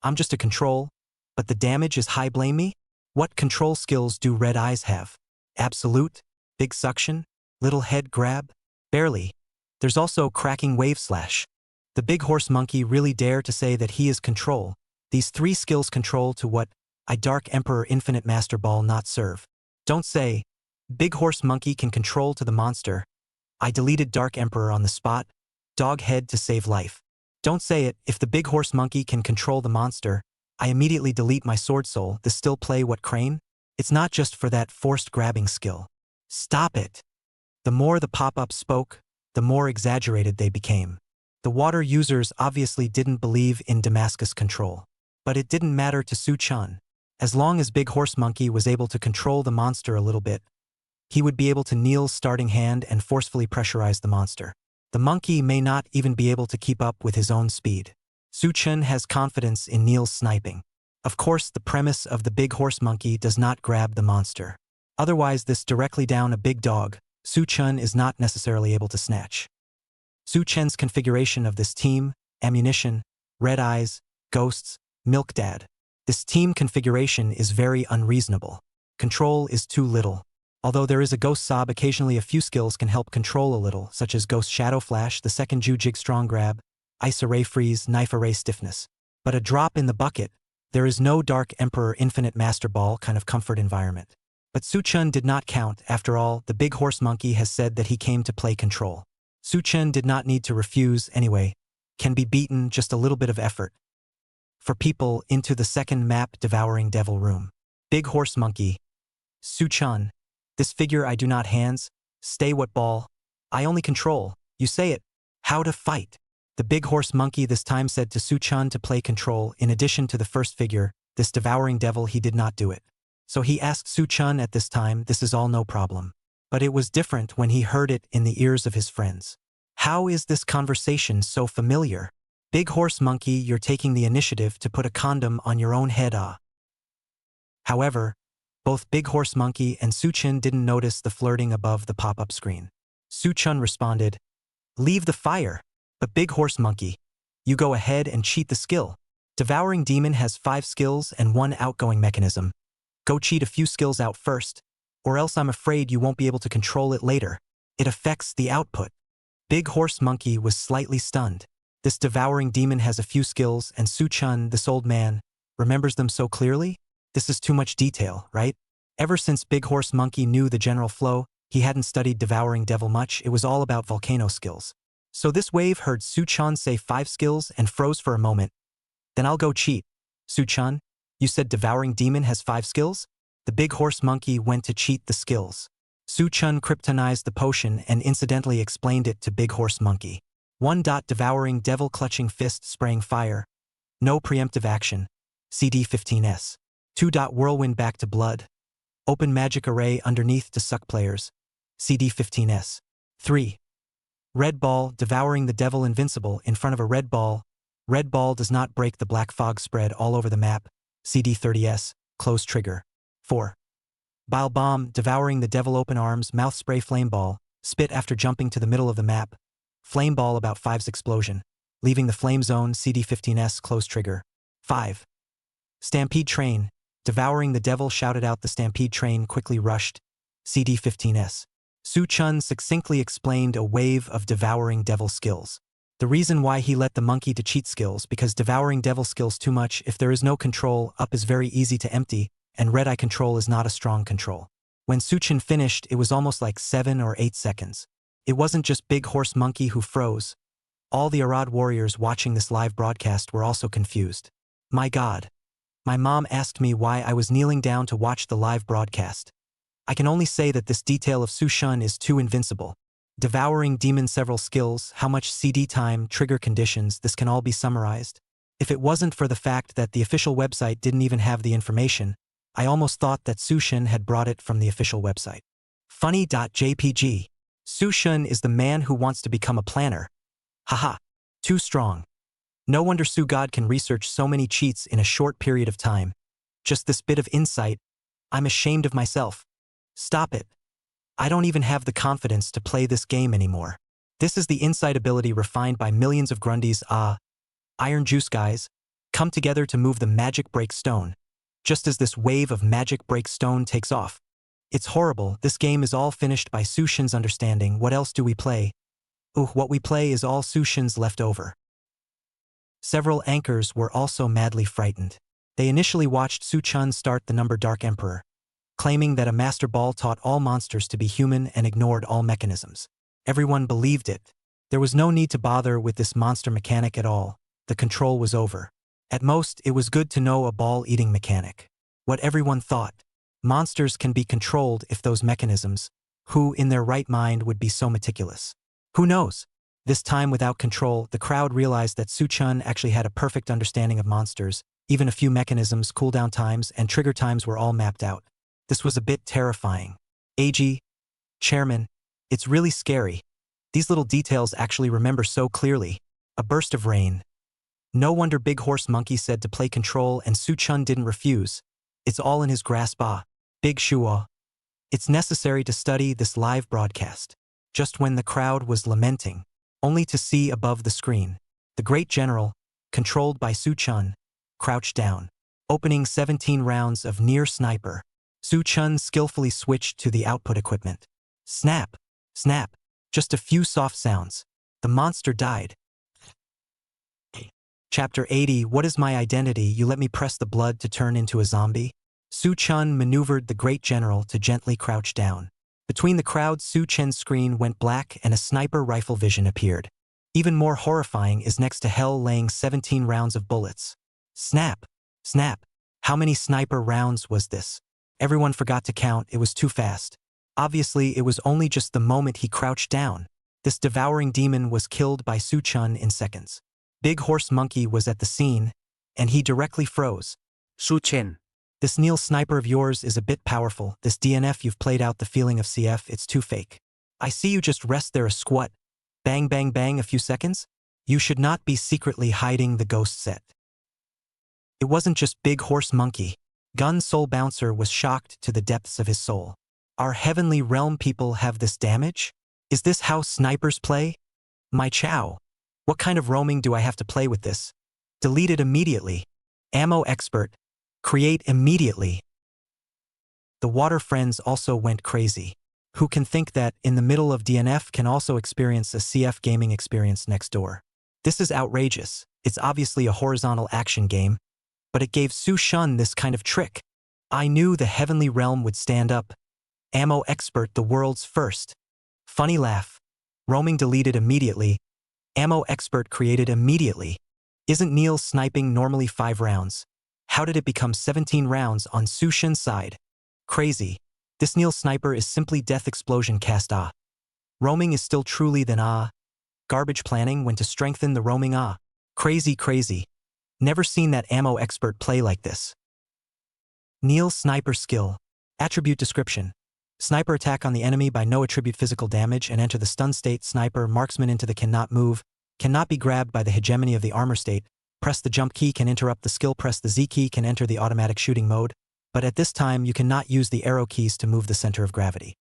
I'm just a control, but the damage is high. Blame me? What control skills do Red Eyes have? Absolute? Big Suction? Little Head Grab? Barely. There's also Cracking Wave Slash. The Big Horse Monkey really dare to say that he is control. These three skills control to what I Dark Emperor Infinite Master Ball not serve. Don't say, Big Horse Monkey can control to the monster. I deleted Dark Emperor on the spot. Dog head to save life. Don't say it, if the Big Horse Monkey can control the monster, I immediately delete my Sword Soul. The still play what crane? It's not just for that forced grabbing skill. Stop it. The more the pop-up spoke, the more exaggerated they became. The water users obviously didn't believe in Damascus control. But it didn't matter to Su-chun. As long as Big Horse Monkey was able to control the monster a little bit, he would be able to kneel starting hand and forcefully pressurize the monster. The monkey may not even be able to keep up with his own speed. Su-chun has confidence in Neil's sniping. Of course, the premise of the Big Horse Monkey does not grab the monster. Otherwise, this directly down a big dog, Su-chun is not necessarily able to snatch. Su-chen's configuration of this team, ammunition, red eyes, ghosts, milk dad. This team configuration is very unreasonable. Control is too little. Although there is a Ghost Sob, occasionally a few skills can help control a little, such as Ghost Shadow Flash, the second Ju Jig Strong Grab, Ice Array Freeze, Knife Array Stiffness. But a drop in the bucket, there is no Dark Emperor Infinite Master Ball kind of comfort environment. But Su-chun did not count. After all, the big horse monkey has said that he came to play control. Su-chun did not need to refuse anyway. Can be beaten, just a little bit of effort. For people into the second map devouring devil room. Big horse monkey. Su-chun. This figure I do not hands. Stay what ball. I only control. You say it. How to fight. The big horse monkey this time said to Su-chun to play control. In addition to the first figure, this devouring devil, he did not do it. So he asked Su-chun at this time, this is all no problem. But it was different when he heard it in the ears of his friends. How is this conversation so familiar? Big horse monkey, you're taking the initiative to put a condom on your own head, ah. However, both Big Horse Monkey and Su-chun didn't notice the flirting above the pop-up screen. Su-chun responded, leave the fire. But Big Horse Monkey, you go ahead and cheat the skill. Devouring Demon has 5 skills and 1 outgoing mechanism. Go cheat a few skills out first, or else I'm afraid you won't be able to control it later. It affects the output. Big Horse Monkey was slightly stunned. This Devouring Demon has a few skills and Su-chun, this old man, remembers them so clearly? This is too much detail, right? Ever since Big Horse Monkey knew the general flow, he hadn't studied Devouring Devil much. It was all about volcano skills. So this wave heard Su-chun say 5 skills and froze for a moment. Then I'll go cheat. Su-chun, you said Devouring Demon has 5 skills? The Big Horse Monkey went to cheat the skills. Su-chun kryptonized the potion and incidentally explained it to Big Horse Monkey. 1. Devouring Devil clutching fist spraying fire. No preemptive action. CD15S. 2. Whirlwind back to blood. Open magic array underneath to suck players. CD15S. 3. Red ball, devouring the devil invincible in front of a red ball. Red ball does not break the black fog spread all over the map. CD30S, close trigger. 4. Bile bomb, devouring the devil open arms, mouth spray flame ball, spit after jumping to the middle of the map. Flame ball about 5's explosion, leaving the flame zone. CD15S, close trigger. 5. Stampede train, devouring the devil shouted out the stampede train quickly rushed. CD15S. Su-chun succinctly explained a wave of devouring devil skills. The reason why he let the monkey to cheat skills because devouring devil skills too much. If there is no control, up is very easy to empty, and red eye control is not a strong control. When Su-chun finished, it was almost like 7 or 8 seconds. It wasn't just Big Horse Monkey who froze. All the Arad warriors watching this live broadcast were also confused. My God. My mom asked me why I was kneeling down to watch the live broadcast. I can only say that this detail of Su-chun is too invincible. Devouring Demon several skills, how much CD time, trigger conditions, this can all be summarized. If it wasn't for the fact that the official website didn't even have the information, I almost thought that Su-chun had brought it from the official website. Funny.jpg. Su-chun is the man who wants to become a planner. Haha. Too strong. No wonder Su-god can research so many cheats in a short period of time. Just this bit of insight. I'm ashamed of myself. Stop it. I don't even have the confidence to play this game anymore. This is the insight ability refined by millions of Grundies. Iron Juice guys, come together to move the magic break stone. Just as this wave of magic break stone takes off. It's horrible, this game is all finished by Su-chun's understanding. What else do we play? What we play is all Su-chun's left over. Several anchors were also madly frightened. They initially watched Su-chun start the number Dark Emperor, claiming that a Master Ball taught all monsters to be human and ignored all mechanisms. Everyone believed it. There was no need to bother with this monster mechanic at all. The control was over. At most, it was good to know a ball-eating mechanic. What everyone thought. Monsters can be controlled if those mechanisms, who in their right mind would be so meticulous? Who knows? This time without control, the crowd realized that Su-chun actually had a perfect understanding of monsters. Even a few mechanisms, cooldown times, and trigger times were all mapped out. This was a bit terrifying. AG, Chairman, it's really scary. These little details actually remember so clearly. A burst of rain. No wonder Big Horse Monkey said to play control and Su-chun didn't refuse. It's all in his grasp. Big Shua. It's necessary to study this live broadcast. Just when the crowd was lamenting, only to see above the screen, the great general, controlled by Su-chun, crouched down, opening 17 rounds of near sniper. Su-chun skillfully switched to the output equipment. Snap, snap, just a few soft sounds. The monster died. Chapter 80. What is my identity? You let me press the blood to turn into a zombie? Su Chun maneuvered the great general to gently crouch down. Between the crowd, Su Chen's screen went black and a sniper rifle vision appeared. Even more horrifying is next to Hell laying 17 rounds of bullets. Snap! Snap! How many sniper rounds was this? Everyone forgot to count, it was too fast. Obviously, it was only just the moment he crouched down. This devouring demon was killed by Su Chun in seconds. Big Horse Monkey was at the scene, and he directly froze. Su Chen. This Neil sniper of yours is a bit powerful. This DNF, you've played out the feeling of CF, it's too fake. I see you just rest there a squat. Bang bang bang a few seconds? You should not be secretly hiding the ghost set. It wasn't just Big Horse Monkey. Gun Soul Bouncer was shocked to the depths of his soul. Our heavenly realm people have this damage? Is this how snipers play? My chow. What kind of roaming do I have to play with this? Delete it immediately. Ammo expert. Create immediately. The water friends also went crazy. Who can think that, in the middle of DNF, can also experience a CF gaming experience next door? This is outrageous. It's obviously a horizontal action game, but it gave Su Chun this kind of trick. I knew the heavenly realm would stand up. Ammo expert, the world's first. Funny laugh. Roaming deleted immediately. Ammo expert created immediately. Isn't Neil sniping normally 5 rounds? How did it become 17 rounds on Su Chun's side? Crazy. This Neil sniper is simply death explosion cast ah. Roaming is still truly than ah. Garbage planning when to strengthen the roaming ah. Crazy crazy. Never seen that ammo expert play like this. Neil sniper skill. Attribute description. Sniper attack on the enemy by no attribute physical damage and enter the stun state. Sniper marksman into the cannot move. Cannot be grabbed by the hegemony of the armor state. Press the jump key can interrupt the skill. Press the Z key can enter the automatic shooting mode. But at this time you cannot use the arrow keys to move the center of gravity.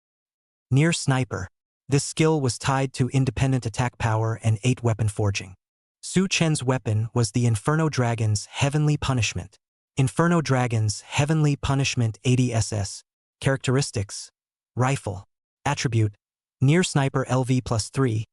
Near sniper. This skill was tied to independent attack power and 8 weapon forging. Su Chen's weapon was the Inferno Dragon's Heavenly Punishment. Inferno Dragon's Heavenly Punishment 80 SS. Characteristics. Rifle. Attribute. Near sniper LV +3.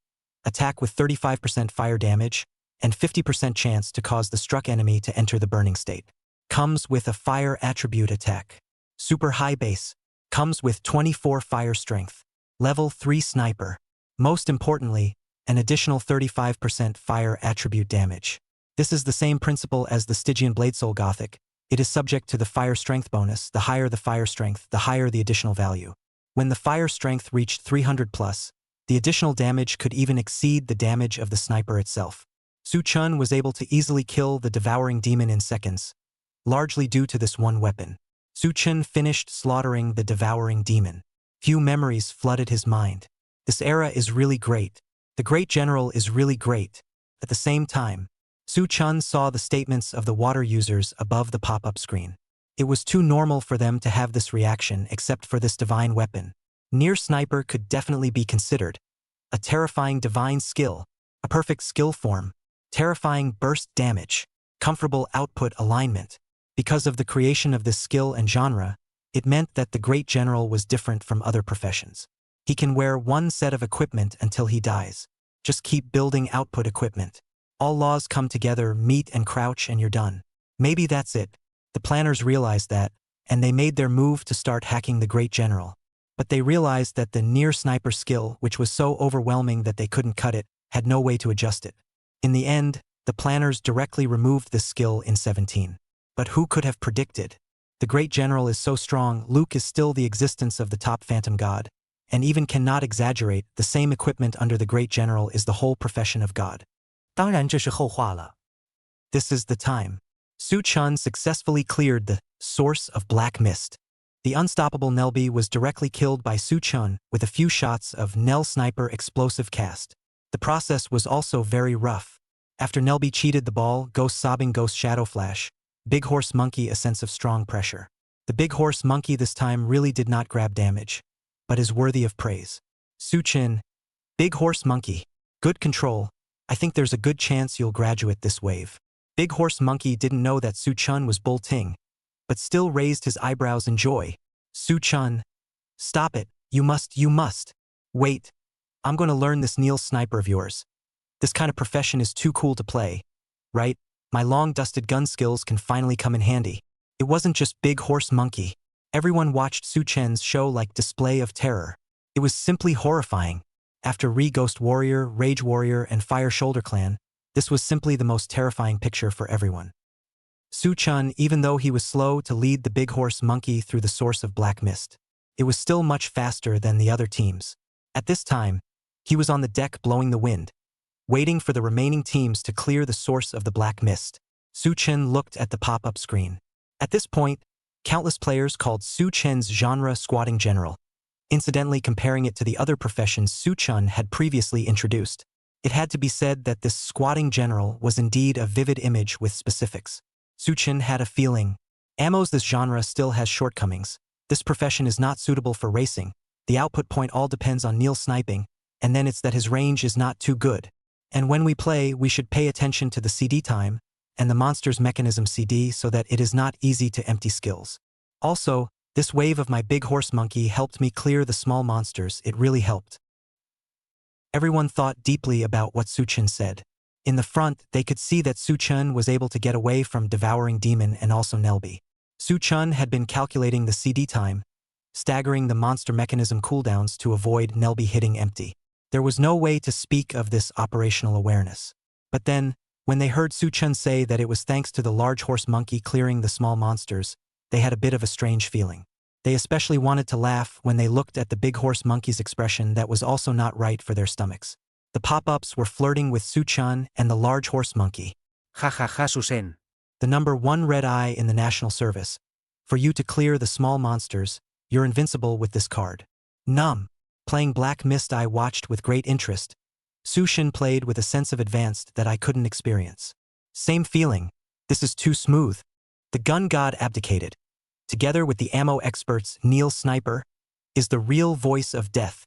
Attack with 35% fire damage and 50% chance to cause the struck enemy to enter the burning state. Comes with a fire attribute attack. Super high base. Comes with 24 fire strength. Level 3 sniper. Most importantly, an additional 35% fire attribute damage. This is the same principle as the Stygian Blade Soul Gothic. It is subject to the fire strength bonus. The higher the fire strength, the higher the additional value. When the fire strength reached 300 plus, the additional damage could even exceed the damage of the sniper itself. Su Chun was able to easily kill the devouring demon in seconds, largely due to this one weapon. Su Chun finished slaughtering the devouring demon. Few memories flooded his mind. This era is really great. The great general is really great. At the same time, Su Chun saw the statements of the water users above the pop-up screen. It was too normal for them to have this reaction except for this divine weapon. Near sniper could definitely be considered. A terrifying divine skill. A perfect skill form. Terrifying burst damage. Comfortable output alignment. Because of the creation of this skill and genre, it meant that the great general was different from other professions. He can wear one set of equipment until he dies. Just keep building output equipment. All laws come together, meet and crouch, and you're done. Maybe that's it. The planners realized that, and they made their move to start hacking the great general. But they realized that the near sniper skill, which was so overwhelming that they couldn't cut it, had no way to adjust it. In the end, the planners directly removed this skill in 17. But who could have predicted? The great general is so strong, Luke is still the existence of the top phantom god, and even cannot exaggerate, the same equipment under the great general is the whole profession of god. 当然这是后话了。 This is the time. Su Chun successfully cleared the source of black mist. The unstoppable Nelby was directly killed by Su Chun with a few shots of Nell Sniper explosive cast. The process was also very rough. After Nelby cheated the ball, Ghost sobbing Ghost Shadow Flash, Big Horse Monkey a sense of strong pressure. The Big Horse Monkey this time really did not grab damage, but is worthy of praise. Su Chun, Big Horse Monkey, good control. I think there's a good chance you'll graduate this wave. Big Horse Monkey didn't know that Su Chun was bolting, but still raised his eyebrows in joy. Su Chun, stop it, you must. Wait, I'm going to learn this Neil sniper of yours. This kind of profession is too cool to play, right? My long dusted gun skills can finally come in handy. It wasn't just Big Horse Monkey. Everyone watched Su Chen's show like display of terror. It was simply horrifying. After Ghost Warrior, Rage Warrior, and Fire Shoulder Clan, this was simply the most terrifying picture for everyone. Su Chen, even though he was slow to lead the Big Horse Monkey through the source of black mist, it was still much faster than the other teams. At this time, he was on the deck blowing the wind, waiting for the remaining teams to clear the source of the black mist. Su Chen looked at the pop-up screen. At this point, countless players called Su Chen's genre Squatting General, incidentally comparing it to the other professions Su Chen had previously introduced. It had to be said that this Squatting General was indeed a vivid image with specifics. Su Chen had a feeling. This genre still has shortcomings. This profession is not suitable for racing. The output point all depends on Neil sniping, and then it's that his range is not too good. And when we play, we should pay attention to the CD time and the monster's mechanism CD so that it is not easy to empty skills. Also, this wave of my Big Horse Monkey helped me clear the small monsters. It really helped. Everyone thought deeply about what Su Chen said. In the front, they could see that Su Chen was able to get away from Devouring Demon and also Nelby. Su Chen had been calculating the CD time, staggering the monster mechanism cooldowns to avoid Nelby hitting empty. There was no way to speak of this operational awareness. But then, when they heard Su Chen say that it was thanks to the large horse monkey clearing the small monsters, they had a bit of a strange feeling. They especially wanted to laugh when they looked at the Big Horse Monkey's expression that was also not right for their stomachs. The pop-ups were flirting with Su Chen and the large horse monkey. Ha ha ha, Su Chen. The number 1 red eye in the national service. For you to clear the small monsters, you're invincible with this card. Numb. Playing Black Mist I watched with great interest. Su Chen played with a sense of advanced that I couldn't experience. Same feeling. This is too smooth. The gun god abdicated. Together with the ammo experts Neil Sniper, is the real voice of death.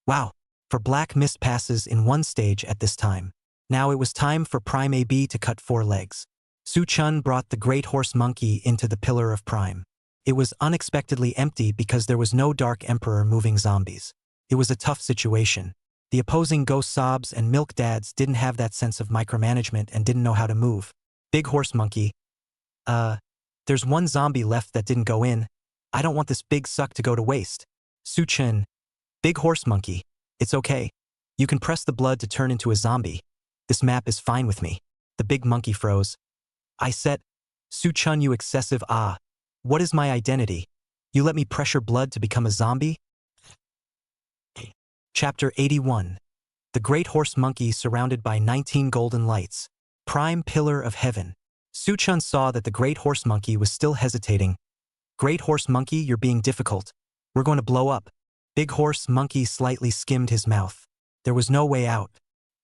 Wow. For Black Mist passes in one stage at this time. Now it was time for Prime AB to cut 4 legs. Su Chen brought the Great Horse Monkey into the Pillar of Prime. It was unexpectedly empty because there was no Dark Emperor moving zombies. It was a tough situation. The opposing Ghost Sobs and Milk Dads didn't have that sense of micromanagement and didn't know how to move. Big Horse Monkey. There's one zombie left that didn't go in. I don't want this big suck to go to waste. Su Chen. Big Horse Monkey. It's okay. You can press the blood to turn into a zombie. This map is fine with me. The big monkey froze. I said, Su Chen, you excessive What is my identity? You let me pressure blood to become a zombie? Chapter 81. The Great Horse Monkey surrounded by 19 golden lights. Prime Pillar of Heaven. Su Chen saw that the Great Horse Monkey was still hesitating. Great Horse Monkey, you're being difficult. We're going to blow up. Big Horse Monkey slightly skimmed his mouth. There was no way out.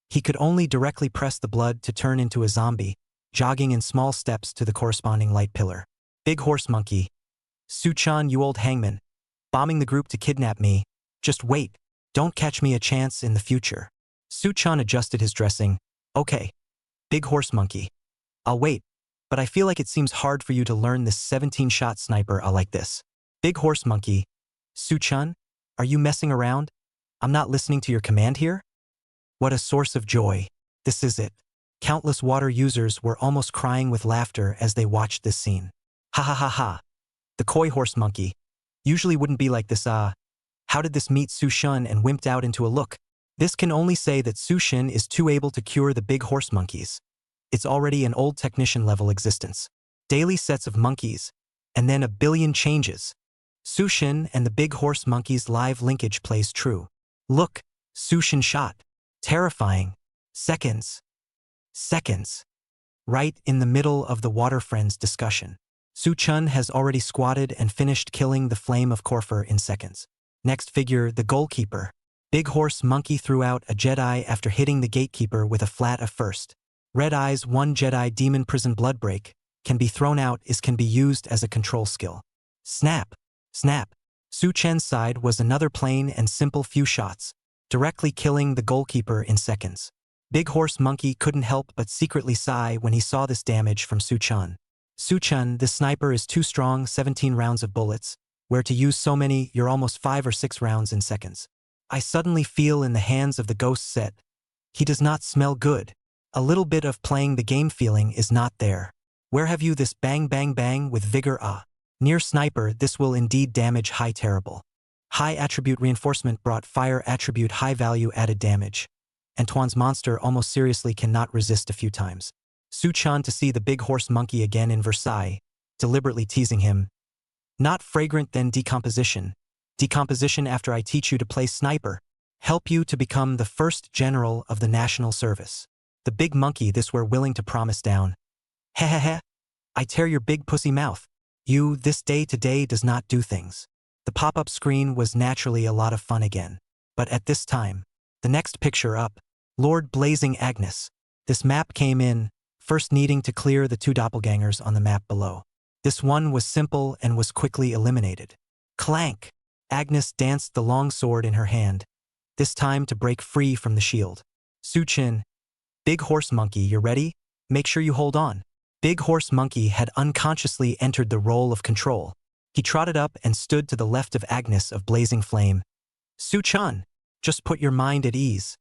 He could only directly press the blood to turn into a zombie, jogging in small steps to the corresponding light pillar. Big Horse Monkey. Su Chen, you old hangman. Bombing the group to kidnap me. Just wait. Don't catch me a chance in the future. Su Chen adjusted his dressing. Okay. Big Horse Monkey. I'll wait. But I feel like it seems hard for you to learn this 17-shot sniper like this. Big Horse Monkey. Su Chen? Are you messing around? I'm not listening to your command here? What a source of joy. This is it. Countless water users were almost crying with laughter as they watched this scene. Ha ha ha ha. The Koi Horse Monkey. Usually wouldn't be like this How did this meet Su Chen and wimped out into a look? This can only say that Su Chen is too able to cure the Big Horse Monkeys. It's already an old technician level existence. Daily sets of monkeys. And then a billion changes. Su Chen and the Big Horse Monkey's live linkage plays true. Look, Su Chen shot. Terrifying. Seconds. Seconds. Right in the middle of the Water Friends discussion. Su Chen has already squatted and finished killing the Flame of Corfer in seconds. Next figure, the Goalkeeper. Big Horse Monkey threw out a Jedi after hitting the Gatekeeper with a flat of first. Red Eyes 1 Jedi Demon Prison Bloodbreak. Can be thrown out can be used as a control skill. Snap. Snap. Su Chen's side was another plain and simple few shots, directly killing the Goalkeeper in seconds. Big Horse Monkey couldn't help but secretly sigh when he saw this damage from Su Chen. Su Chen, this sniper is too strong, 17 rounds of bullets. Where to use so many, you're almost 5 or 6 rounds in seconds. I suddenly feel in the hands of the ghost set. He does not smell good. A little bit of playing the game feeling is not there. Where have you this bang bang bang with vigor ah? Near sniper, this will indeed damage high terrible. High attribute reinforcement brought fire attribute high value added damage. Antoine's monster almost seriously cannot resist a few times. Su-chan to see the big horse monkey again in Versailles, deliberately teasing him. Not fragrant then decomposition. Decomposition after I teach you to play sniper. Help you to become the first general of the national service. The big monkey this were willing to promise down. Hehehe. I tear your big pussy mouth. You, this day to day does not do things. The pop-up screen was naturally a lot of fun again. But at this time, the next picture up, Lord Blazing Agnes. This map came in, first needing to clear the two doppelgangers on the map below. This one was simple and was quickly eliminated. Clank! Agnes danced the long sword in her hand, this time to break free from the shield. Su-chin. Big horse monkey, you ready? Make sure you hold on. Big horse monkey had unconsciously entered the role of control. He trotted up and stood to the left of Agnes of blazing flame. Su-chan, just put your mind at ease.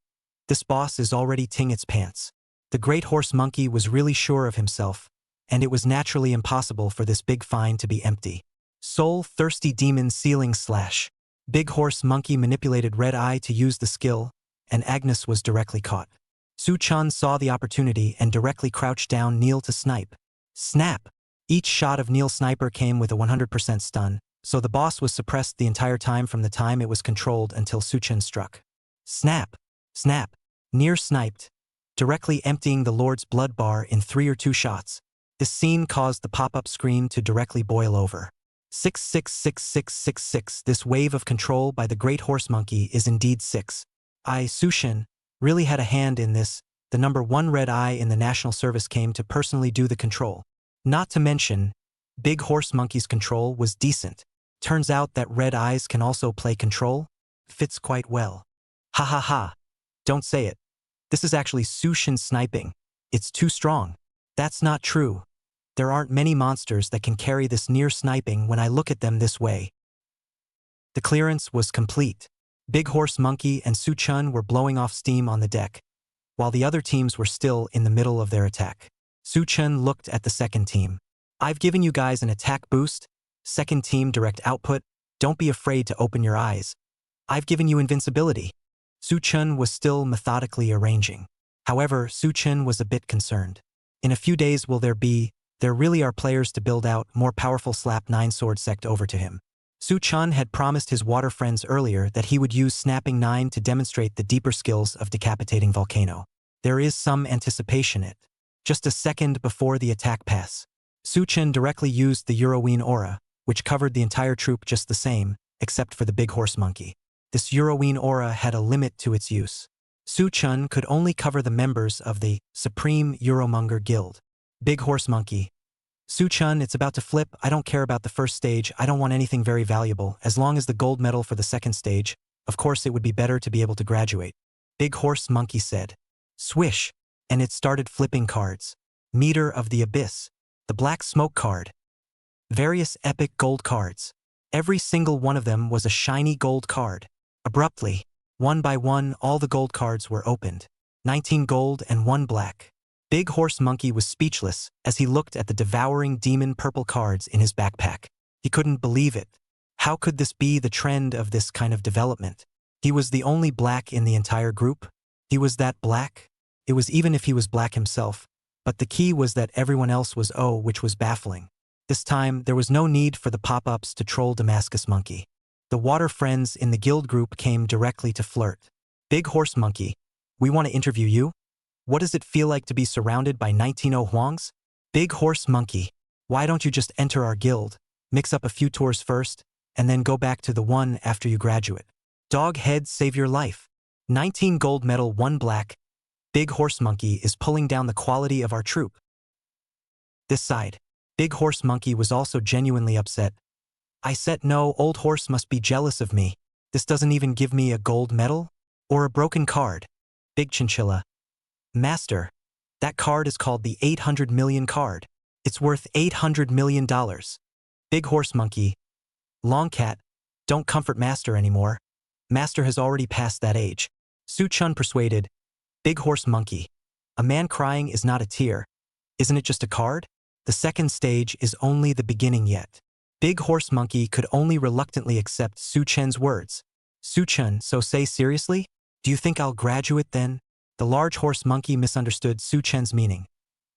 This boss is already ting its pants. The great horse monkey was really sure of himself, and it was naturally impossible for this big find to be empty. Soul-thirsty demon ceiling slash. Big horse monkey manipulated red eye to use the skill, and Agnes was directly caught. Su-chan saw the opportunity and directly crouched down Neil to snipe. Snap! Each shot of Neil sniper came with a 100% stun, so the boss was suppressed the entire time from the time it was controlled until Su-chan struck. Snap! Snap! Near sniped, directly emptying the Lord's blood bar in 3 or 2 shots. This scene caused the pop-up screen to directly boil over. 6666666. This wave of control by the great horse monkey is indeed 6. Su-chan really had a hand in this. The number 1 red eye in the national service came to personally do the control. Not to mention, big horse monkey's control was decent. Turns out that red eyes can also play control. Fits quite well. Ha ha ha. Don't say it. This is actually Su-chan sniping. It's too strong. That's not true. There aren't many monsters that can carry this near sniping when I look at them this way. The clearance was complete. Big horse monkey and Su-chan were blowing off steam on the deck, while the other teams were still in the middle of their attack. Su-chan looked at the second team. I've given you guys an attack boost. Second team direct output. Don't be afraid to open your eyes. I've given you invincibility. Su-chan was still methodically arranging. However, Su-chan was a bit concerned. In a few days there really are players to build out more powerful slap 9 sword sect over to him. Su-chan had promised his water friends earlier that he would use snapping 9 to demonstrate the deeper skills of decapitating volcano. There is some anticipation it. Just a second before the attack pass, Su-chan directly used the Euroween aura, which covered the entire troop just the same, except for the big horse monkey. This Euroween aura had a limit to its use. Su-chan could only cover the members of the Supreme Euromonger Guild. Big horse monkey. Su-chan, it's about to flip. I don't care about the first stage. I don't want anything very valuable. As long as the gold medal for the second stage, of course it would be better to be able to graduate. Big horse monkey said. Swish. And it started flipping cards. Meter of the Abyss. The Black Smoke card. Various epic gold cards. Every single one of them was a shiny gold card. Abruptly, one by one, all the gold cards were opened. 19 gold and 1 black. Big horse monkey was speechless as he looked at the devouring demon purple cards in his backpack. He couldn't believe it. How could this be the trend of this kind of development? He was the only black in the entire group. He was that black? It was even if he was black himself. But the key was that everyone else was which was baffling. This time, there was no need for the pop-ups to troll Damascus monkey. The water friends in the guild group came directly to flirt. Big horse monkey, we want to interview you? What does it feel like to be surrounded by 19 Huangs? Big horse monkey, why don't you just enter our guild, mix up a few tours first, and then go back to the one after you graduate? Dog head save your life. 19 gold medal 1 black. Big horse monkey is pulling down the quality of our troop. This side. Big horse monkey was also genuinely upset. I said no, old horse must be jealous of me. This doesn't even give me a gold medal? Or a broken card. Big chinchilla. Master, that card is called the 800 million card. It's worth $800 million. Big horse monkey. Long cat, don't comfort Master anymore. Master has already passed that age. Su-chan persuaded. Big horse monkey. A man crying is not a tear. Isn't it just a card? The second stage is only the beginning yet. Big Horse Monkey could only reluctantly accept Su Chen's words. Su Chen, so say seriously? Do you think I'll graduate then? The large horse monkey misunderstood Su Chen's meaning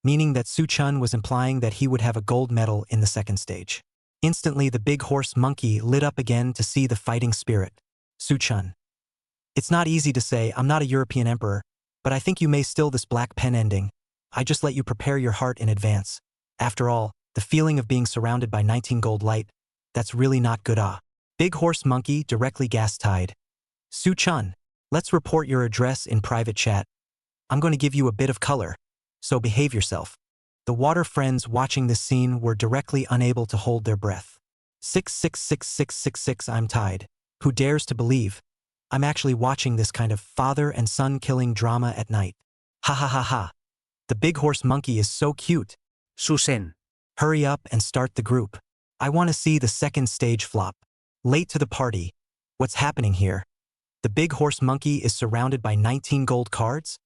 that Su Chen was implying that he would have a gold medal in the second stage. Instantly, the big horse monkey lit up again to see the fighting spirit. Su Chen. It's not easy to say, I'm not a European emperor, but I think you may still this black pen ending. I just let you prepare your heart in advance. After all, the feeling of being surrounded by 19 gold light, that's really not good. Big horse monkey directly gas-tied. Su Chen, let's report your address in private chat. I'm going to give you a bit of color, so behave yourself. The water friends watching this scene were directly unable to hold their breath. 666666 I'm tied. Who dares to believe? I'm actually watching this kind of father and son killing drama at night. Ha ha ha ha. The big horse monkey is so cute. Su Chen. Hurry up and start the group. I want to see the second stage flop. Late to the party. What's happening here? The big horse monkey is surrounded by 19 gold cards?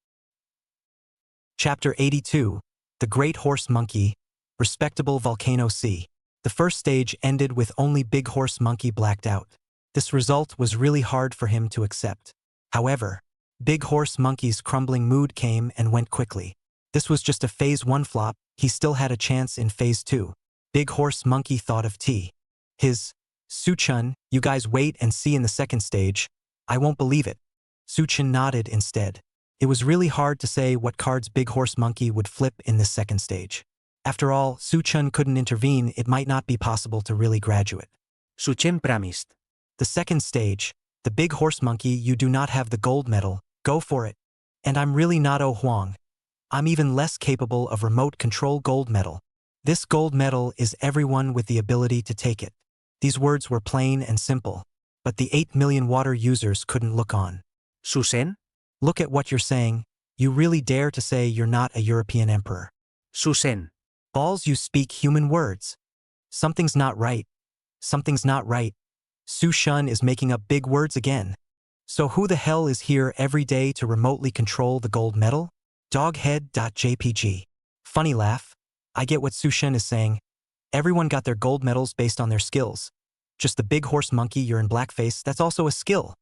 Chapter 82. The Great Horse Monkey. Respectable Volcano Sea. The first stage ended with only Big Horse Monkey blacked out. This result was really hard for him to accept. However, Big Horse Monkey's crumbling mood came and went quickly. This was just a Phase 1 flop, he still had a chance in Phase 2. Big Horse Monkey thought of his Su Chen, you guys wait and see in the second stage. I won't believe it. Su Chen nodded instead. It was really hard to say what cards Big Horse Monkey would flip in this second stage. After all, Su Chen couldn't intervene, it might not be possible to really graduate. Su Chen promised. The second stage, the Big Horse Monkey, you do not have the gold medal, go for it. And I'm really not Oh Huang. I'm even less capable of remote control gold medal. This gold medal is everyone with the ability to take it. These words were plain and simple, but the 8 million water users couldn't look on. Su Chen? Look at what you're saying. You really dare to say you're not a European emperor. Su Chen. Balls, you speak human words. Something's not right. Something's not right. Su Chen is making up big words again. So who the hell is here every day to remotely control the gold medal? Doghead.jpg. Funny laugh. I get what Su Chen is saying. Everyone got their gold medals based on their skills. Just the big horse monkey, you're in blackface, that's also a skill.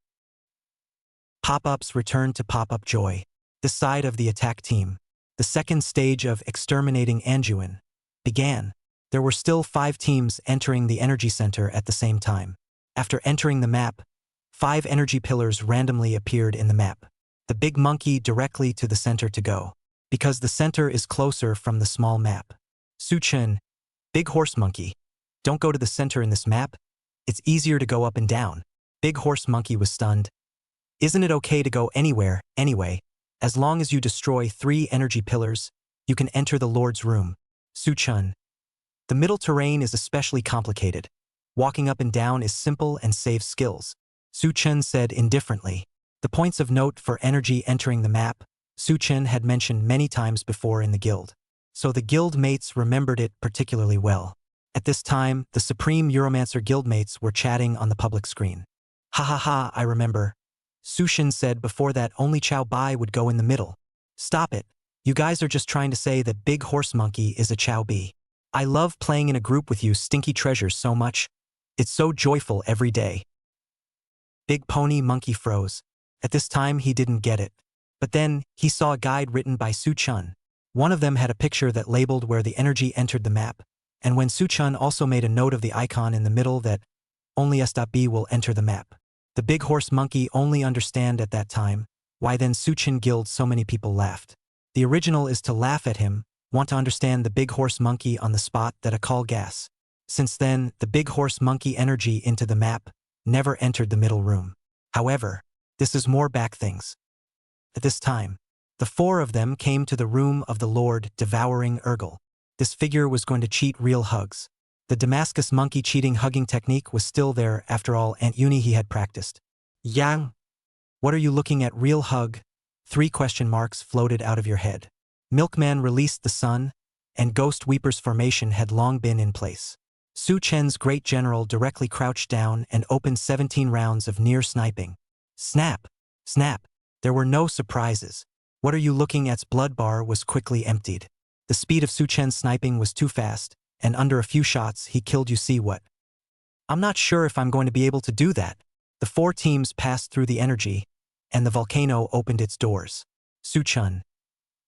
Pop-ups return to pop-up joy. The side of the attack team. The second stage of exterminating Anjuan began. There were still 5 teams entering the energy center at the same time. After entering the map, 5 energy pillars randomly appeared in the map. The big monkey directly to the center to go, because the center is closer from the small map. Su Chen, big horse monkey, don't go to the center in this map. It's easier to go up and down. Big horse monkey was stunned. Isn't it okay to go anywhere, anyway? As long as you destroy 3 energy pillars, you can enter the Lord's room. Su Chen. The middle terrain is especially complicated. Walking up and down is simple and saves skills. Su Chen said indifferently. The points of note for energy entering the map, Su Chen had mentioned many times before in the guild. So the guild mates remembered it particularly well. At this time, the Supreme Euromancer guildmates were chatting on the public screen. Ha ha ha, I remember. Su Chen said before that only Chao Bai would go in the middle. Stop it. You guys are just trying to say that Big Horse Monkey is a Chao Bi. I love playing in a group with you stinky treasures so much. It's so joyful every day. Big Pony Monkey froze. At this time he didn't get it. But then, he saw a guide written by Su Chen. One of them had a picture that labeled where the energy entered the map, and when Su Chen also made a note of the icon in the middle that only S.B will enter the map. The Big Horse Monkey only understand at that time, why then Su Chen Guild so many people laughed. The original is to laugh at him, want to understand the Big Horse Monkey on the spot that a call gas. Since then, the Big Horse Monkey energy into the map never entered the middle room. However, this is more back things. At this time, the 4 of them came to the room of the Lord devouring Urgel. This figure was going to cheat real hugs. The Damascus monkey cheating hugging technique was still there after all Aunt Uni he had practiced. Yang, what are you looking at, real hug? 3 question marks floated out of your head. Milkman released the sun, and Ghost Weeper's formation had long been in place. Su Chen's great general directly crouched down and opened 17 rounds of near sniping. Snap! Snap! There were no surprises. What are you looking at's blood bar was quickly emptied. The speed of Su Chen's sniping was too fast, and under a few shots he killed you see what. I'm not sure if I'm going to be able to do that. The 4 teams passed through the energy, and the volcano opened its doors. Su Chen.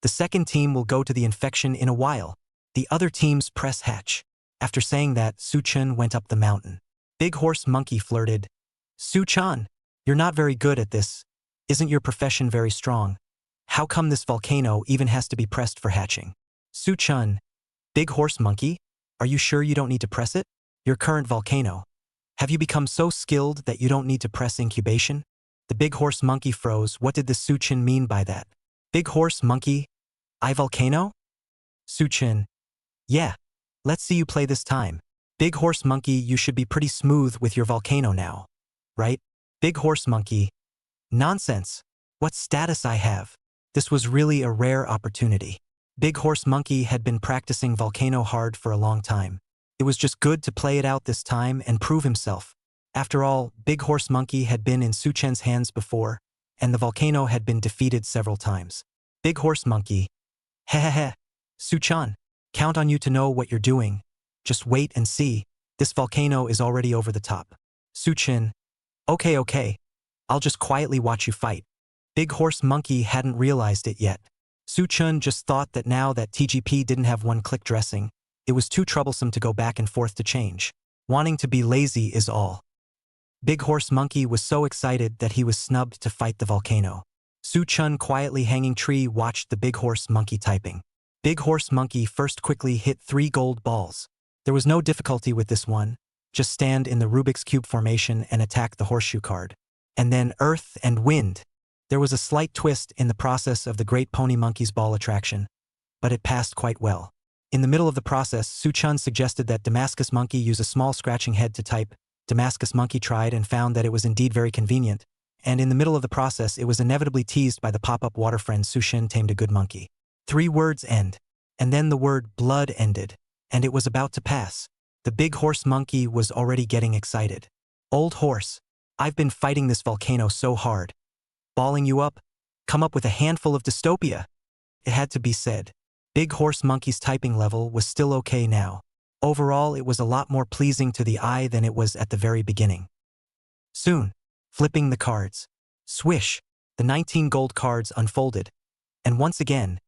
The second team will go to the infection in a while. The other teams press hatch. After saying that, Su Chen went up the mountain. Big Horse Monkey flirted. Su Chan, you're not very good at this. Isn't your profession very strong? How come this volcano even has to be pressed for hatching? Su Chen. Big Horse Monkey, are you sure you don't need to press it? Your current volcano. Have you become so skilled that you don't need to press incubation? The Big Horse Monkey froze. What did the Su Chen mean by that? Big Horse Monkey? I volcano? Su Chen. Yeah. Let's see you play this time. Big Horse Monkey, you should be pretty smooth with your volcano now. Right? Big Horse Monkey. Nonsense. What status I have? This was really a rare opportunity. Big Horse Monkey had been practicing volcano hard for a long time. It was just good to play it out this time and prove himself. After all, Big Horse Monkey had been in Su Chen's hands before, and the volcano had been defeated several times. Big Horse Monkey. Hehehe. Su Chen, count on you to know what you're doing. Just wait and see. This volcano is already over the top. Su Chen. Okay. I'll just quietly watch you fight. Big Horse Monkey hadn't realized it yet. Su Chen just thought that now that TGP didn't have one-click dressing, it was too troublesome to go back and forth to change. Wanting to be lazy is all. Big Horse Monkey was so excited that he was snubbed to fight the volcano. Su Chen quietly hanging tree watched the Big Horse Monkey typing. Big Horse Monkey first quickly hit 3 gold balls. There was no difficulty with this one. Just stand in the Rubik's Cube formation and attack the horseshoe card. And then earth and wind. There was a slight twist in the process of the Great Pony Monkey's ball attraction, but it passed quite well. In the middle of the process, Su Chen suggested that Damascus Monkey use a small scratching head to type. Damascus Monkey tried and found that it was indeed very convenient, and in the middle of the process it was inevitably teased by the pop-up water friend Su Shin tamed a good monkey. 3 words end. And then the word blood ended, and it was about to pass. The Big Horse Monkey was already getting excited. Old horse, I've been fighting this volcano so hard. Balling you up? Come up with a handful of dystopia. It had to be said. Big Horse Monkey's typing level was still okay now. Overall, it was a lot more pleasing to the eye than it was at the very beginning. Soon, flipping the cards. Swish, the 19 gold cards unfolded. And once again,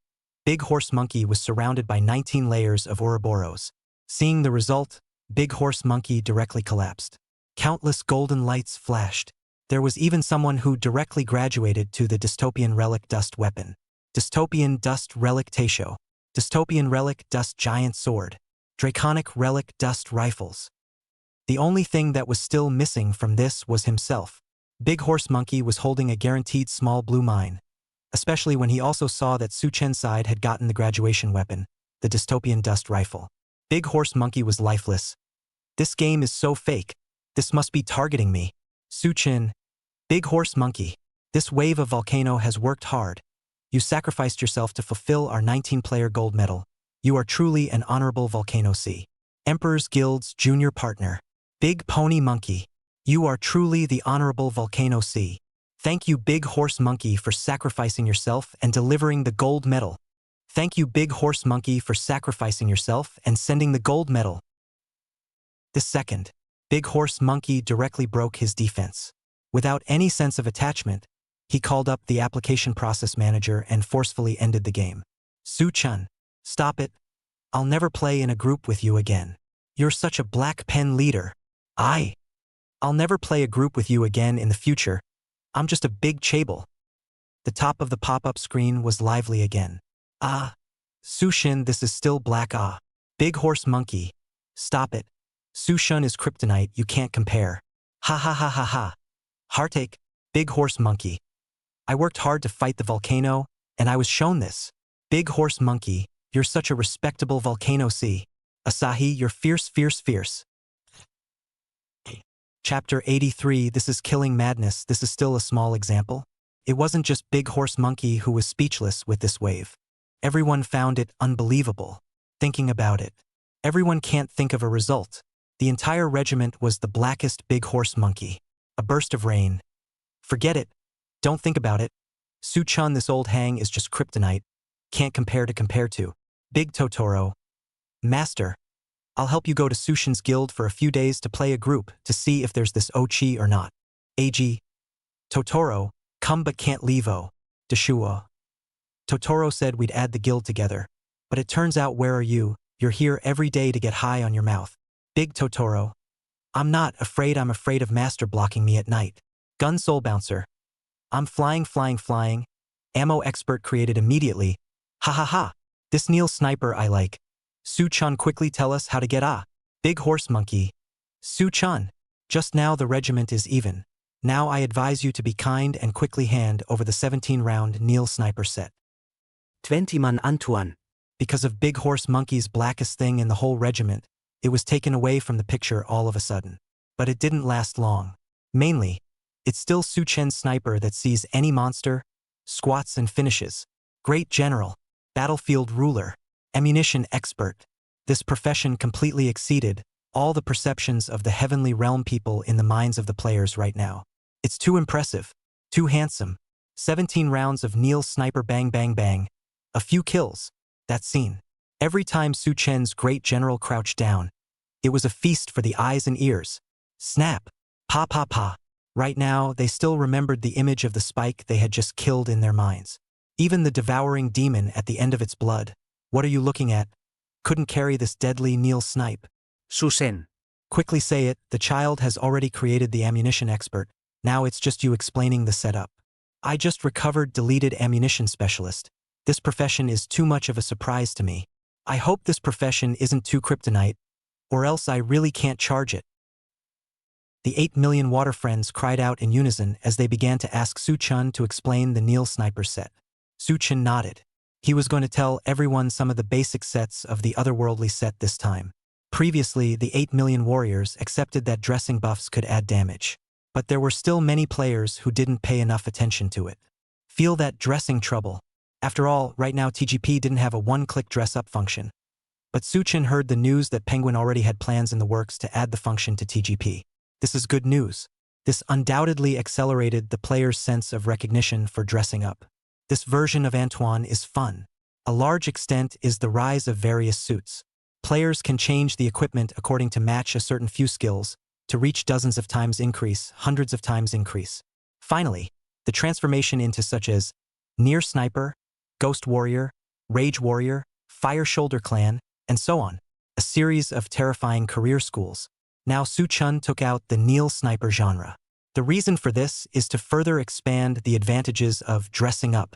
Big Horse Monkey was surrounded by 19 layers of Ouroboros. Seeing the result, Big Horse Monkey directly collapsed. Countless golden lights flashed. There was even someone who directly graduated to the Dystopian Relic Dust Weapon. Dystopian Dust Relic Taisho. Dystopian Relic Dust Giant Sword. Draconic Relic Dust Rifles. The only thing that was still missing from this was himself. Big Horse Monkey was holding a guaranteed small blue mine, especially when he also saw that Su Chen's side had gotten the graduation weapon, the Dystopian Dust Rifle. Big Horse Monkey was lifeless. This game is so fake. This must be targeting me. Su Chen. Big Horse Monkey. This wave of volcano has worked hard. You sacrificed yourself to fulfill our 19-player gold medal. You are truly an honorable Volcano C. Emperor's Guild's junior partner. Big Pony Monkey. You are truly the honorable Volcano C. Thank you, Big Horse Monkey, for sacrificing yourself and delivering the gold medal. Thank you, Big Horse Monkey, for sacrificing yourself and sending the gold medal. The second, Big Horse Monkey directly broke his defense. Without any sense of attachment, he called up the application process manager and forcefully ended the game. Su Chen, stop it. I'll never play in a group with you again. You're such a black pen leader. I'll never play a group with you again in the future. I'm just a big chable. The top of the pop-up screen was lively again. Su Shin, this is still black. Big Horse Monkey. Stop it. Su Shin is kryptonite, you can't compare. Ha ha ha ha ha. Heartache, Big Horse Monkey. I worked hard to fight the volcano, and I was shown this. Big Horse Monkey, you're such a respectable Volcano C. Asahi, you're fierce, fierce, fierce. Chapter 83, This is Killing Madness. This is still a small example. It wasn't just Big Horse Monkey who was speechless with this wave. Everyone found it unbelievable. Thinking about it, everyone can't think of a result. The entire regiment was the blackest Big Horse Monkey. A burst of rain. Forget it. Don't think about it. Su Chun, this old hang is just kryptonite. Can't compare to. Big Totoro. Master, I'll help you go to Sushin's guild for a few days to play a group to see if there's this Ochi or not. AG. Totoro, come but can't leave O. Deshuo. Totoro said we'd add the guild together. But it turns out where are you? You're here every day to get high on your mouth. Big Totoro. I'm not afraid, I'm afraid of Master blocking me at night. Gun Soul Bouncer. I'm flying. Ammo expert created immediately. Ha ha ha. This Neil sniper I like. Su-chan quickly tell us how to get Big Horse Monkey. Su-chan. Just now the regiment is even. Now I advise you to be kind and quickly hand over the 17-round Neil sniper set. 20-man Anton. Because of Big Horse Monkey's blackest thing in the whole regiment, it was taken away from the picture all of a sudden. But it didn't last long. Mainly, it's still Su-chen's sniper that sees any monster, squats and finishes. Great general, battlefield ruler, ammunition expert. This profession completely exceeded all the perceptions of the heavenly realm people in the minds of the players right now. It's too impressive, too handsome. 17 rounds of Neil sniper bang bang bang. A few kills. That scene. Every time Su-chen's great general crouched down, it was a feast for the eyes and ears. Snap. Pa pa pa. Right now, they still remembered the image of the spike they had just killed in their minds. Even the devouring demon at the end of its blood. What are you looking at? Couldn't carry this deadly Neil snipe. Susen. Quickly say it, the child has already created the ammunition expert. Now it's just you explaining the setup. I just recovered deleted ammunition specialist. This profession is too much of a surprise to me. I hope this profession isn't too kryptonite, or else I really can't charge it. The 8 million water friends cried out in unison as they began to ask Su-chan to explain the Neil sniper set. Su-chan nodded. He was going to tell everyone some of the basic sets of the otherworldly set this time. Previously, the 8 million warriors accepted that dressing buffs could add damage. But there were still many players who didn't pay enough attention to it. Feel that dressing trouble. After all, right now TGP didn't have a one-click dress-up function. But Su-chan heard the news that Penguin already had plans in the works to add the function to TGP. This is good news. This undoubtedly accelerated the player's sense of recognition for dressing up. This version of Antoine is fun. A large extent is the rise of various suits. Players can change the equipment according to match a certain few skills, to reach dozens of times increase, hundreds of times increase. Finally, the transformation into such as Near Sniper, Ghost Warrior, Rage Warrior, Fire Shoulder Clan, and so on. A series of terrifying career schools. Now Su-chan took out the Neil Sniper genre. The reason for this is to further expand the advantages of dressing up.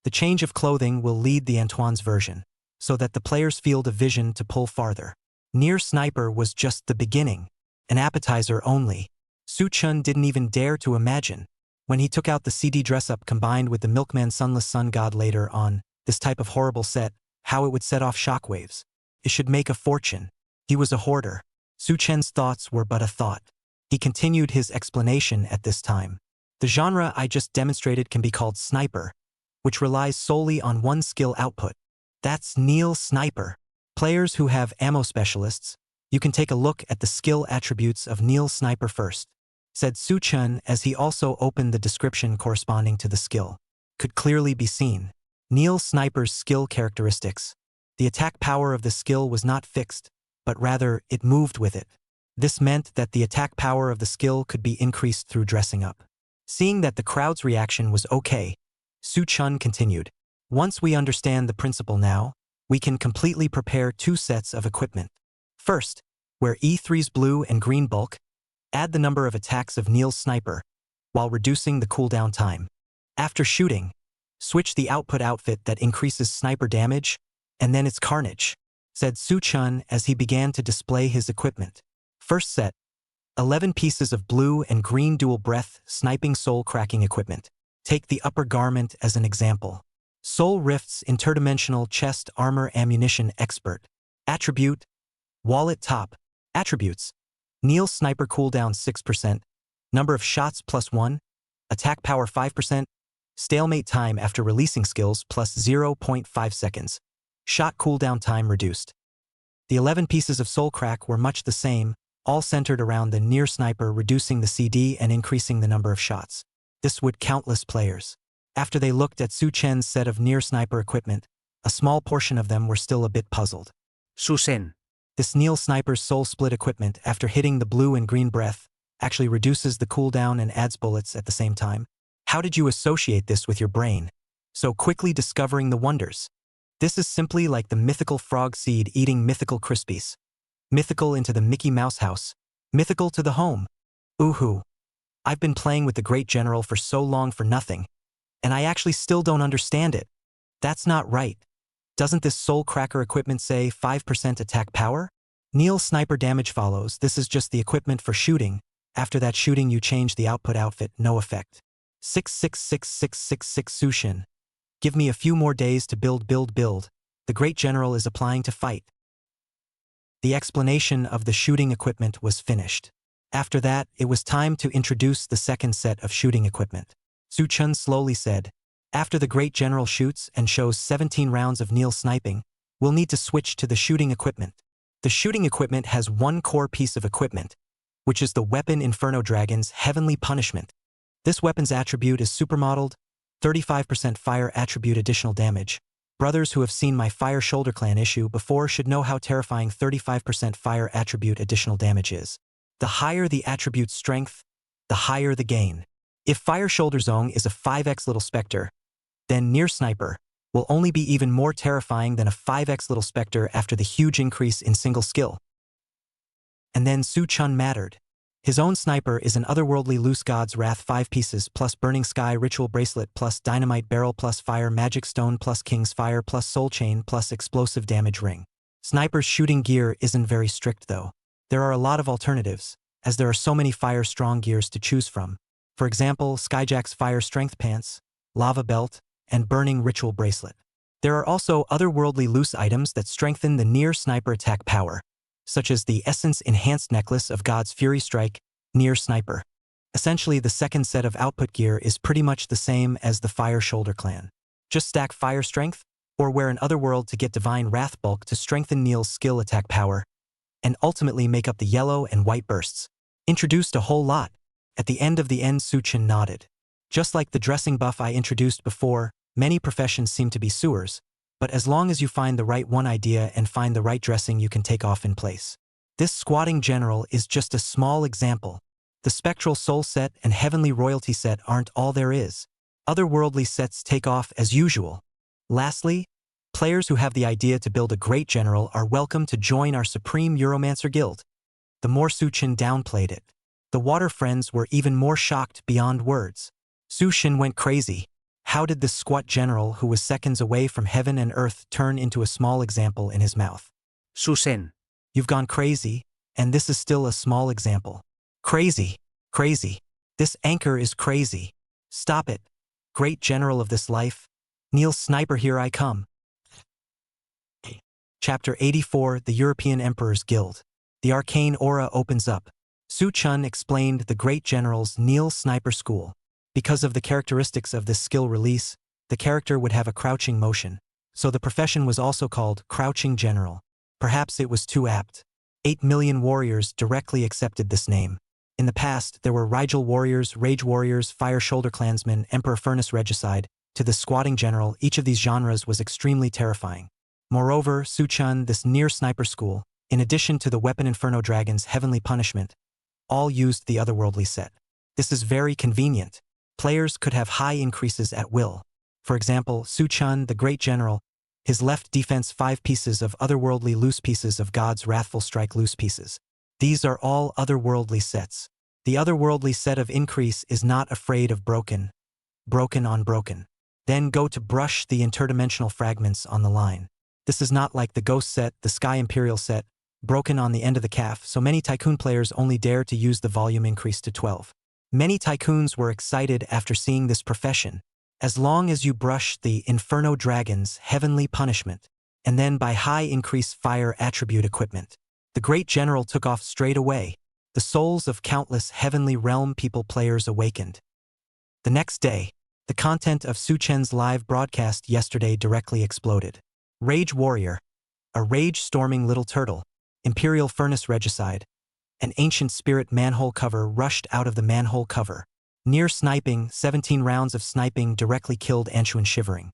The change of clothing will lead the Antoine's version, so that the player's field of vision to pull farther. Near Sniper was just the beginning, an appetizer only. Su-chan didn't even dare to imagine, when he took out the CD dress-up combined with the Milkman Sunless Sun God later on, this type of horrible set, how it would set off shockwaves. It should make a fortune. He was a hoarder. Su-chen's thoughts were but a thought. He continued his explanation at this time. The genre I just demonstrated can be called Sniper, which relies solely on one skill output. That's Neil Sniper. Players who have ammo specialists, you can take a look at the skill attributes of Neil Sniper first, said Su-chan as he also opened the description corresponding to the skill. Could clearly be seen. Neil Sniper's skill characteristics. The attack power of the skill was not fixed, but rather it moved with it. This meant that the attack power of the skill could be increased through dressing up. Seeing that the crowd's reaction was okay, Su-chan continued. Once we understand the principle now, we can completely prepare two sets of equipment. First, where E3's blue and green bulk, add the number of attacks of Neil's Sniper, while reducing the cooldown time. After shooting, switch the output outfit that increases sniper damage, and then it's carnage, said Su-chan as he began to display his equipment. First set, 11 pieces of blue and green dual breath sniping soul cracking equipment. Take the upper garment as an example. Soul Rift's interdimensional chest armor ammunition expert. Attribute, wallet top. Attributes, Neil Sniper cooldown 6%, number of shots +1, attack power 5%, stalemate time after releasing skills plus 0.5 seconds. Shot cooldown time reduced. The 11 pieces of soul crack were much the same, all centered around the Near Sniper reducing the CD and increasing the number of shots. This would countless players. After they looked at Su-chen's set of Near Sniper equipment, A small portion of them were still a bit puzzled. Susen. This Neil sniper's soul split equipment, after hitting the blue and green breath, actually reduces the cooldown and adds bullets at the same time. How did you associate this with your brain? So quickly discovering the wonders. This is simply like the mythical frog seed eating mythical Crispies. Mythical into the Mickey Mouse house. Mythical to the home. Ooh-hoo. I've been playing with the Great General for so long for nothing, and I actually still don't understand it. That's not right. Doesn't this soul cracker equipment say 5% attack power? Neil sniper damage follows. This is just the equipment for shooting. After that shooting you change the output outfit, no effect. 666666 Sushin. Give me a few more days to build. The Great General is applying to fight. The explanation of the shooting equipment was finished. After that, it was time to introduce the second set of shooting equipment. Su Chun slowly said, after the Great General shoots and shows 17 rounds of Neil sniping, we'll need to switch to the shooting equipment. The shooting equipment has one core piece of equipment, which is the weapon Inferno Dragon's Heavenly Punishment. This weapon's attribute is supermodeled, 35% fire attribute additional damage. Brothers who have seen my Fire Shoulder Clan issue before should know how terrifying 35% fire attribute additional damage is. The higher the attribute strength, the higher the gain. If Fire Shoulder Zone is a 5x Little Spectre, then Near Sniper will only be even more terrifying than a 5x Little Spectre after the huge increase in single skill. And then Su Chun mattered. His own sniper is an otherworldly Loose God's Wrath 5 pieces plus Burning Sky Ritual Bracelet plus Dynamite Barrel plus Fire Magic Stone plus King's Fire plus Soul Chain plus Explosive Damage Ring. Sniper's shooting gear isn't very strict though. There are a lot of alternatives, as there are so many fire-strong gears to choose from. For example, Skyjack's Fire Strength Pants, Lava Belt, and Burning Ritual Bracelet. There are also otherworldly loose items that strengthen the Near Sniper attack power, such as the Essence Enhanced Necklace of God's Fury Strike, Near Sniper. Essentially, the second set of output gear is pretty much the same as the Fire Shoulder Clan. Just stack Fire Strength, or wear an Otherworld to get Divine Wrath Bulk to strengthen Neil's skill attack power, and ultimately make up the yellow and white bursts. Introduced a whole lot. At the end of the end, Su Chun nodded. Just like the dressing buff I introduced before, many professions seem to be sewers, but as long as you find the right one idea and find the right dressing you can take off in place. This squatting general is just a small example. The Spectral Soul set and Heavenly Royalty set aren't all there is. Otherworldly sets take off as usual. Lastly, players who have the idea to build a great general are welcome to join our Supreme Euromancer Guild. The more Su Chun downplayed it, the Water Friends were even more shocked beyond words. Su Chun went crazy. How did this squat general who was seconds away from heaven and earth turn into a small example in his mouth? Susen. You've gone crazy, and this is still a small example. Crazy. Crazy. This anchor is crazy. Stop it. Great general of this life. Neil Sniper, here I come. Chapter 84, The European Emperor's Guild. The arcane aura opens up. Su Chun explained the great general's Neil Sniper School. Because of the characteristics of this skill release, the character would have a crouching motion, so the profession was also called Crouching General. Perhaps it was too apt. 8 million warriors directly accepted this name. In the past, there were Rigel warriors, Rage warriors, Fire Shoulder clansmen, Emperor Furnace Regicide. To the squatting general, each of these genres was extremely terrifying. Moreover, Su Chun, this Near Sniper School, in addition to the Weapon Inferno Dragon's Heavenly Punishment, all used the Otherworldly set. This is very convenient. Players could have high increases at will. For example, Su Chun, the Great General, his left defense 5 pieces of otherworldly loose pieces of God's Wrathful Strike loose pieces. These are all otherworldly sets. The otherworldly set of increase is not afraid of broken on broken. Then go to brush the interdimensional fragments on the line. This is not like the Ghost set, the Sky Imperial set, broken on the end of the calf, so many Tycoon players only dare to use the volume increase to 12. Many Tycoons were excited after seeing this profession. As long as you brush the Inferno Dragon's Heavenly Punishment, and then by high increase fire attribute equipment, the Great General took off straight away. The souls of countless Heavenly Realm people players awakened. The next day, the content of Su Chen's live broadcast yesterday directly exploded. Rage Warrior, a rage-storming little turtle, Imperial Furnace Regicide, an ancient spirit manhole cover rushed out of the manhole cover. Near sniping, 17 rounds of sniping directly killed Anchuan Shivering.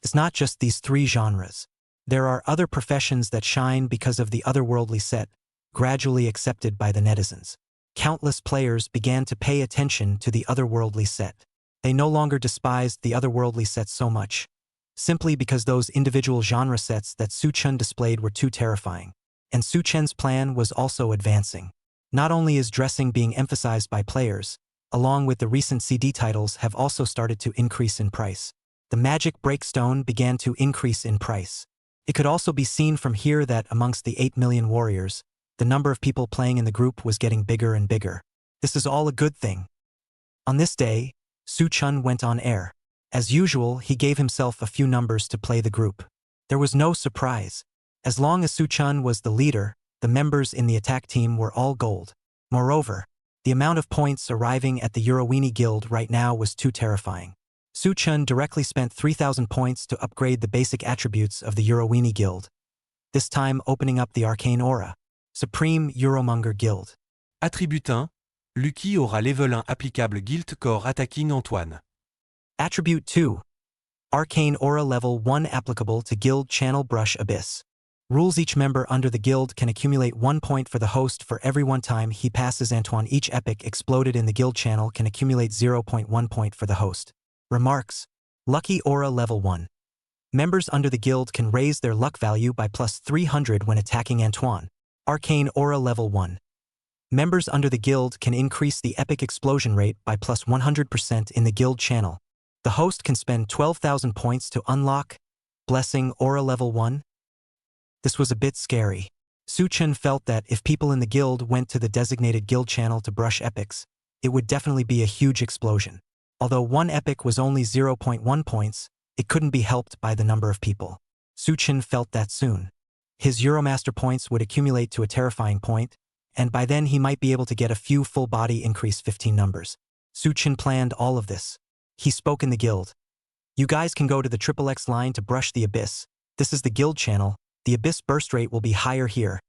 It's not just these three genres. There are other professions that shine because of the otherworldly set, gradually accepted by the netizens. Countless players began to pay attention to the otherworldly set. They no longer despised the otherworldly set so much, simply because those individual genre sets that Su Chen displayed were too terrifying. And Su Chen's plan was also advancing. Not only is dressing being emphasized by players, along with the recent CD titles have also started to increase in price. The magic breakstone began to increase in price. It could also be seen from here that amongst the 8 million warriors, the number of people playing in the group was getting bigger and bigger. This is all a good thing. On this day, Su Chen went on air. As usual, he gave himself a few numbers to play the group. There was no surprise. As long as Su Chen was the leader, the members in the attack team were all gold. Moreover, the amount of points arriving at the Eurowini Guild right now was too terrifying. Su Chen directly spent 3,000 points to upgrade the basic attributes of the Eurowini Guild, this time opening up the Arcane Aura, Supreme Euromonger Guild. Attribut 1. Lucky aura level 1 applicable Guild Core Attacking Antoine. Attribute 2. Arcane Aura level 1 applicable to Guild Channel Brush Abyss. Rules: each member under the guild can accumulate 1 point for the host for every one time he passes Antoine. Each epic exploded in the guild channel can accumulate 0.1 point for the host. Remarks: Lucky Aura level 1. Members under the guild can raise their luck value by plus 300 when attacking Antoine. Arcane Aura level 1. Members under the guild can increase the epic explosion rate by plus 100% in the guild channel. The host can spend 12,000 points to unlock Blessing Aura level 1. This was a bit scary. Su Chen felt that if people in the guild went to the designated guild channel to brush epics, it would definitely be a huge explosion. Although one epic was only 0.1 points, it couldn't be helped by the number of people. Su Chen felt that soon his Euromaster points would accumulate to a terrifying point, and by then he might be able to get a few full body increase 15 numbers. Su Chen planned all of this. He spoke in the guild. You guys can go to the XXX line to brush the abyss. This is the guild channel. The abyss burst rate will be higher here.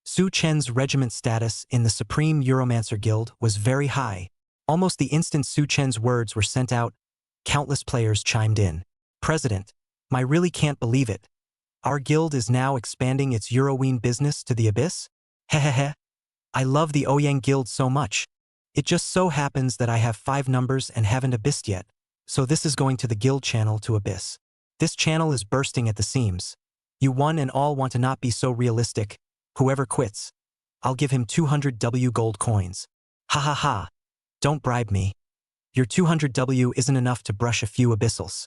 Su Chen's regiment status in the Supreme Euromancer Guild was very high. Almost the instant Su Chen's words were sent out, countless players chimed in. President, I really can't believe it. Our guild is now expanding its Euroween business to the abyss? Hehehe. I love the Ouyang Guild so much. It just so happens that I have 5 numbers and haven't abyssed yet, so this is going to the guild channel to abyss. This channel is bursting at the seams. You one and all want to not be so realistic. Whoever quits, I'll give him 200 W gold coins. Ha ha ha. Don't bribe me. Your 200 W isn't enough to brush a few abyssals.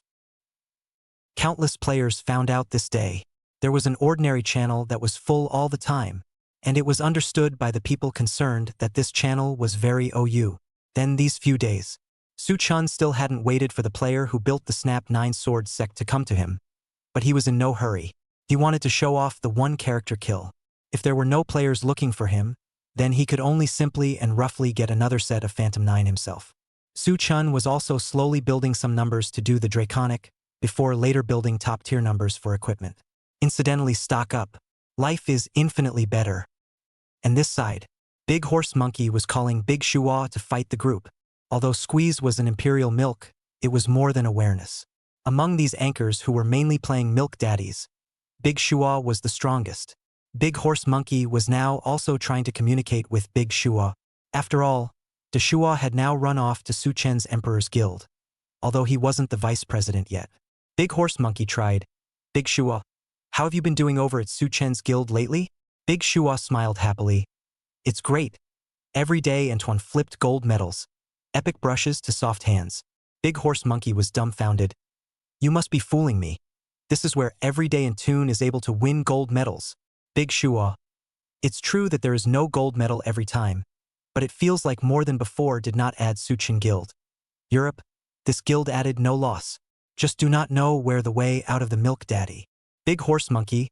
Countless players found out this day. There was an ordinary channel that was full all the time, and it was understood by the people concerned that this channel was very OU. Then these few days, Su Chen still hadn't waited for the player who built the Snap 9 sword sect to come to him. But he was in no hurry. He wanted to show off the one character kill. If there were no players looking for him, then he could only simply and roughly get another set of Phantom 9 himself. Su Chen was also slowly building some numbers to do the Draconic, before later building top-tier numbers for equipment. Incidentally, stock up. Life is infinitely better. And this side, Big Horse Monkey was calling Big Shua to fight the group. Although Squeeze was an imperial milk, it was more than awareness. Among these anchors who were mainly playing milk daddies, Big Shua was the strongest. Big Horse Monkey was now also trying to communicate with Big Shua. After all, De Shua had now run off to Su Chen's Emperor's Guild, although he wasn't the vice president yet. Big Horse Monkey tried. Big Shua, how have you been doing over at Su Chen's guild lately? Big Shua smiled happily. It's great. Every day Antoine flipped gold medals. Epic brushes to soft hands. Big Horse Monkey was dumbfounded. You must be fooling me. This is where everyday Antoine is able to win gold medals. Big Shua. It's true that there is no gold medal every time, but it feels like more than before did not add Su Chen Guild. Europe, this guild added no loss. Just do not know where the way out of the milk daddy. Big Horse Monkey.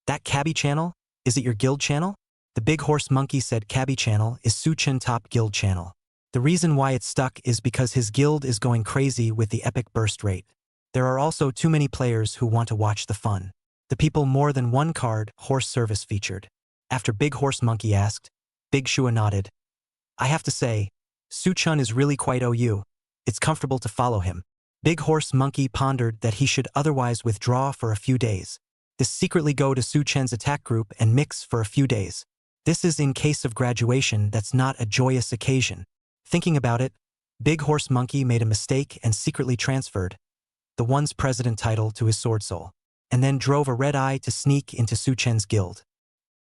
That Cabby channel? Is it your guild channel? The Big Horse Monkey said Cabby channel is Su Chen top guild channel. The reason why it's stuck is because his guild is going crazy with the epic burst rate. There are also too many players who want to watch the fun. The people more than one card horse service featured. After Big Horse Monkey asked, Big Shua nodded. I have to say, Su Chen is really quite OU. It's comfortable to follow him. Big Horse Monkey pondered that he should otherwise withdraw for a few days. This secretly go to Su Chen's attack group and mix for a few days. This is in case of graduation that's not a joyous occasion. Thinking about it, Big Horse Monkey made a mistake and secretly transferred the one's president title to his sword soul, and then drove a red eye to sneak into Su Chen's guild.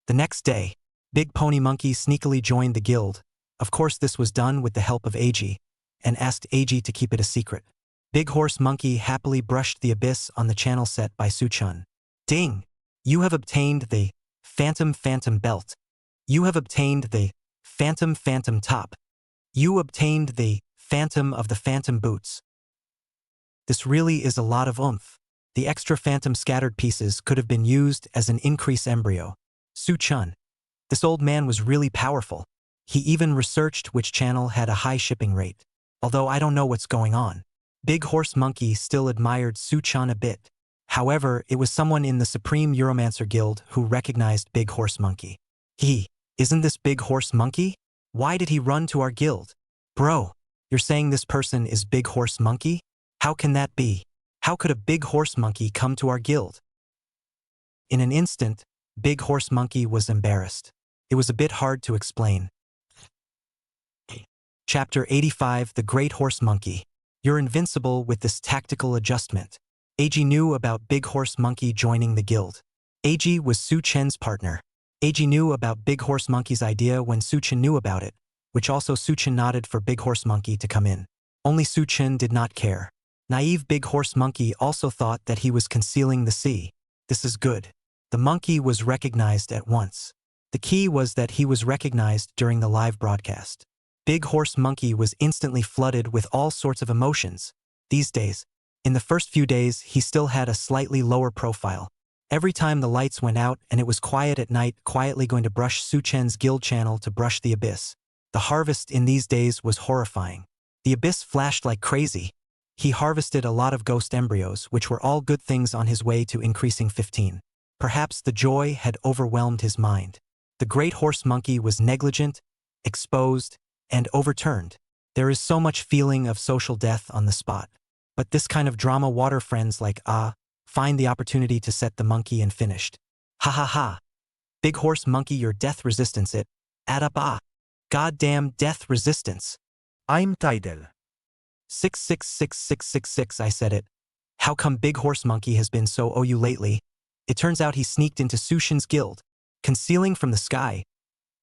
The next day, Big Pony Monkey sneakily joined the guild. Of course this was done with the help of AG, and asked AG to keep it a secret. Big Horse Monkey happily brushed the abyss on the channel set by Su Chen. Ding! You have obtained the Phantom Belt. You have obtained the Phantom Top. You obtained the Phantom of the Phantom Boots. This really is a lot of oomph. The extra Phantom scattered pieces could have been used as an increase embryo. Su Chen. This old man was really powerful. He even researched which channel had a high shipping rate. Although I don't know what's going on. Big Horse Monkey still admired Su Chen a bit. However, it was someone in the Supreme Euromancer Guild who recognized Big Horse Monkey. Isn't this Big Horse Monkey? Why did he run to our guild? Bro, you're saying this person is Big Horse Monkey? How can that be? How could a Big Horse Monkey come to our guild? In an instant, Big Horse Monkey was embarrassed. It was a bit hard to explain. Chapter 85 The Great Horse Monkey. You're invincible with this tactical adjustment. AG knew about Big Horse Monkey joining the guild. AG was Su Chen's partner. AG knew about Big Horse Monkey's idea when Su Chen knew about it, which also Su Chen nodded for Big Horse Monkey to come in. Only Su Chen did not care. Naive Big Horse Monkey also thought that he was concealing the sea. This is good. The monkey was recognized at once. The key was that he was recognized during the live broadcast. Big Horse Monkey was instantly flooded with all sorts of emotions. These days, in the first few days, he still had a slightly lower profile. Every time the lights went out and it was quiet at night, quietly going to brush Su Chen's guild channel to brush the abyss. The harvest in these days was horrifying. The abyss flashed like crazy. He harvested a lot of ghost embryos, which were all good things on his way to increasing 15. Perhaps the joy had overwhelmed his mind. The Great Horse Monkey was negligent, exposed, and overturned. There is so much feeling of social death on the spot. But this kind of drama water friends like find the opportunity to set the monkey and finished. Ha ha ha. Big Horse Monkey, your death resistance it. Add up Goddamn death resistance. I'm Tidal. 6666666 I said it. How come Big Horse Monkey has been so OU lately? It turns out he sneaked into Su Chen's guild. Concealing from the sky.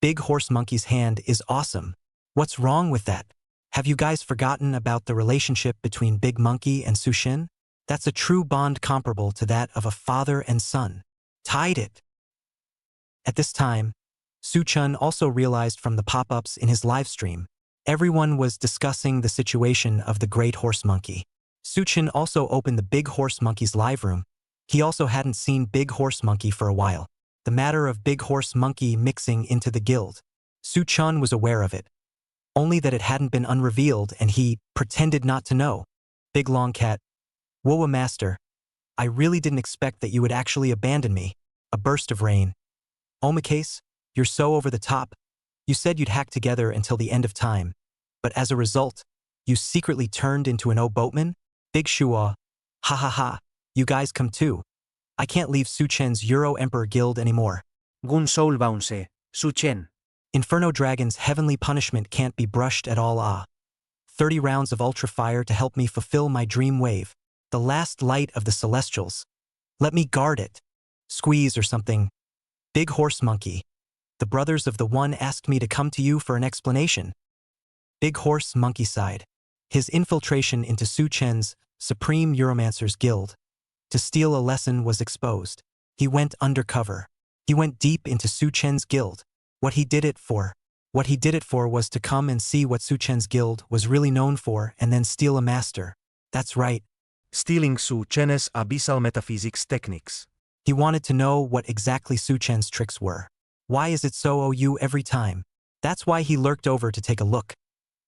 Big Horse Monkey's hand is awesome. What's wrong with that? Have you guys forgotten about the relationship between Big Monkey and Su Chen? That's a true bond comparable to that of a father and son. Tied it. At this time, Su Chen also realized from the pop-ups in his live stream, everyone was discussing the situation of the Great Horse Monkey. Su Chen also opened the Big Horse Monkey's live room. He also hadn't seen Big Horse Monkey for a while. The matter of Big Horse Monkey mixing into the guild. Su Chen was aware of it. Only that it hadn't been unrevealed and he pretended not to know. Big Long Cat. Whoa, Master. I really didn't expect that you would actually abandon me. A burst of rain. Omakase, you're so over the top. You said you'd hack together until the end of time. But as a result, you secretly turned into an boatman? Big Shua. Ha ha ha. You guys come too. I can't leave Su Chen's Euro Emperor Guild anymore. Gun Soul Bounce, Su Chen. Inferno Dragon's heavenly punishment can't be brushed at all. 30 rounds of Ultra Fire to help me fulfill my dream wave. The last light of the Celestials. Let me guard it. Squeeze or something. Big Horse Monkey. The brothers of the One asked me to come to you for an explanation. Big Horse Monkey sighed. His infiltration into Su Chen's Supreme Euromancer's Guild to steal a lesson was exposed. He went undercover. He went deep into Su Chen's guild. What he did it for was to come and see what Su Chen's guild was really known for and then steal a master. That's right. Stealing Su Chen's abyssal metaphysics techniques. He wanted to know what exactly Su Chen's tricks were. Why is it so OU every time? That's why he lurked over to take a look.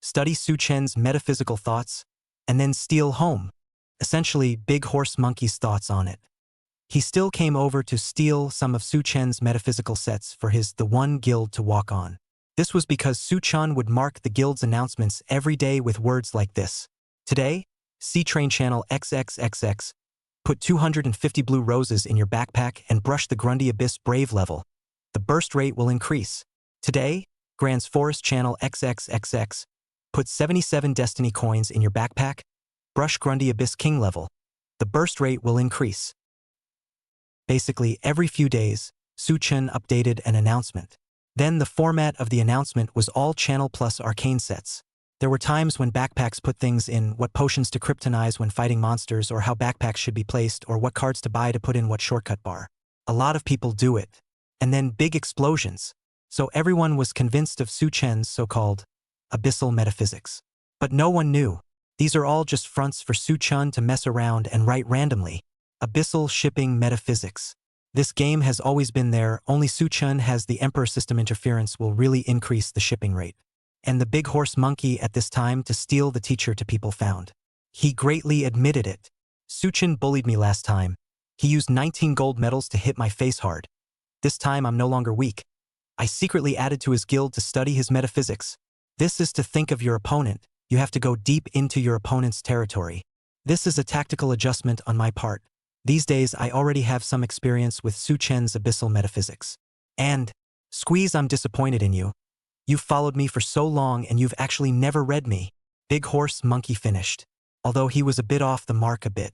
Study Su Chen's metaphysical thoughts, and then steal home. Essentially, Big Horse Monkey's thoughts on it. He still came over to steal some of Su Chen's metaphysical sets for his The One Guild to walk on. This was because Su Chen would mark the guild's announcements every day with words like this. Today, C Train Channel XXXX. Put 250 blue roses in your backpack and brush the Grundy Abyss Brave level. The burst rate will increase. Today, Grand's Forest Channel XXXX. Put 77 Destiny coins in your backpack. Brush Grundy Abyss King level. The burst rate will increase. Basically, every few days, Su-Chen updated an announcement. Then the format of the announcement was all channel plus arcane sets. There were times when backpacks put things in, what potions to kryptonize when fighting monsters, or how backpacks should be placed, or what cards to buy to put in what shortcut bar. A lot of people do it. And then big explosions. So everyone was convinced of Su-Chen's so-called abyssal metaphysics. But no one knew. These are all just fronts for Su-Chen to mess around and write randomly. Abyssal shipping metaphysics. This game has always been there, only Su-Chen has the Emperor system interference will really increase the shipping rate. And the big horse monkey at this time to steal the teacher to people found. He greatly admitted it. Su-Chen bullied me last time. He used 19 gold medals to hit my face hard. This time I'm no longer weak. I secretly added to his guild to study his metaphysics. This is to think of your opponent. You have to go deep into your opponent's territory. This is a tactical adjustment on my part. These days I already have some experience with Su-Chen's abyssal metaphysics. And, Squeeze, I'm disappointed in you. You've followed me for so long and you've actually never read me. Big Horse Monkey finished. Although he was a bit off the mark a bit.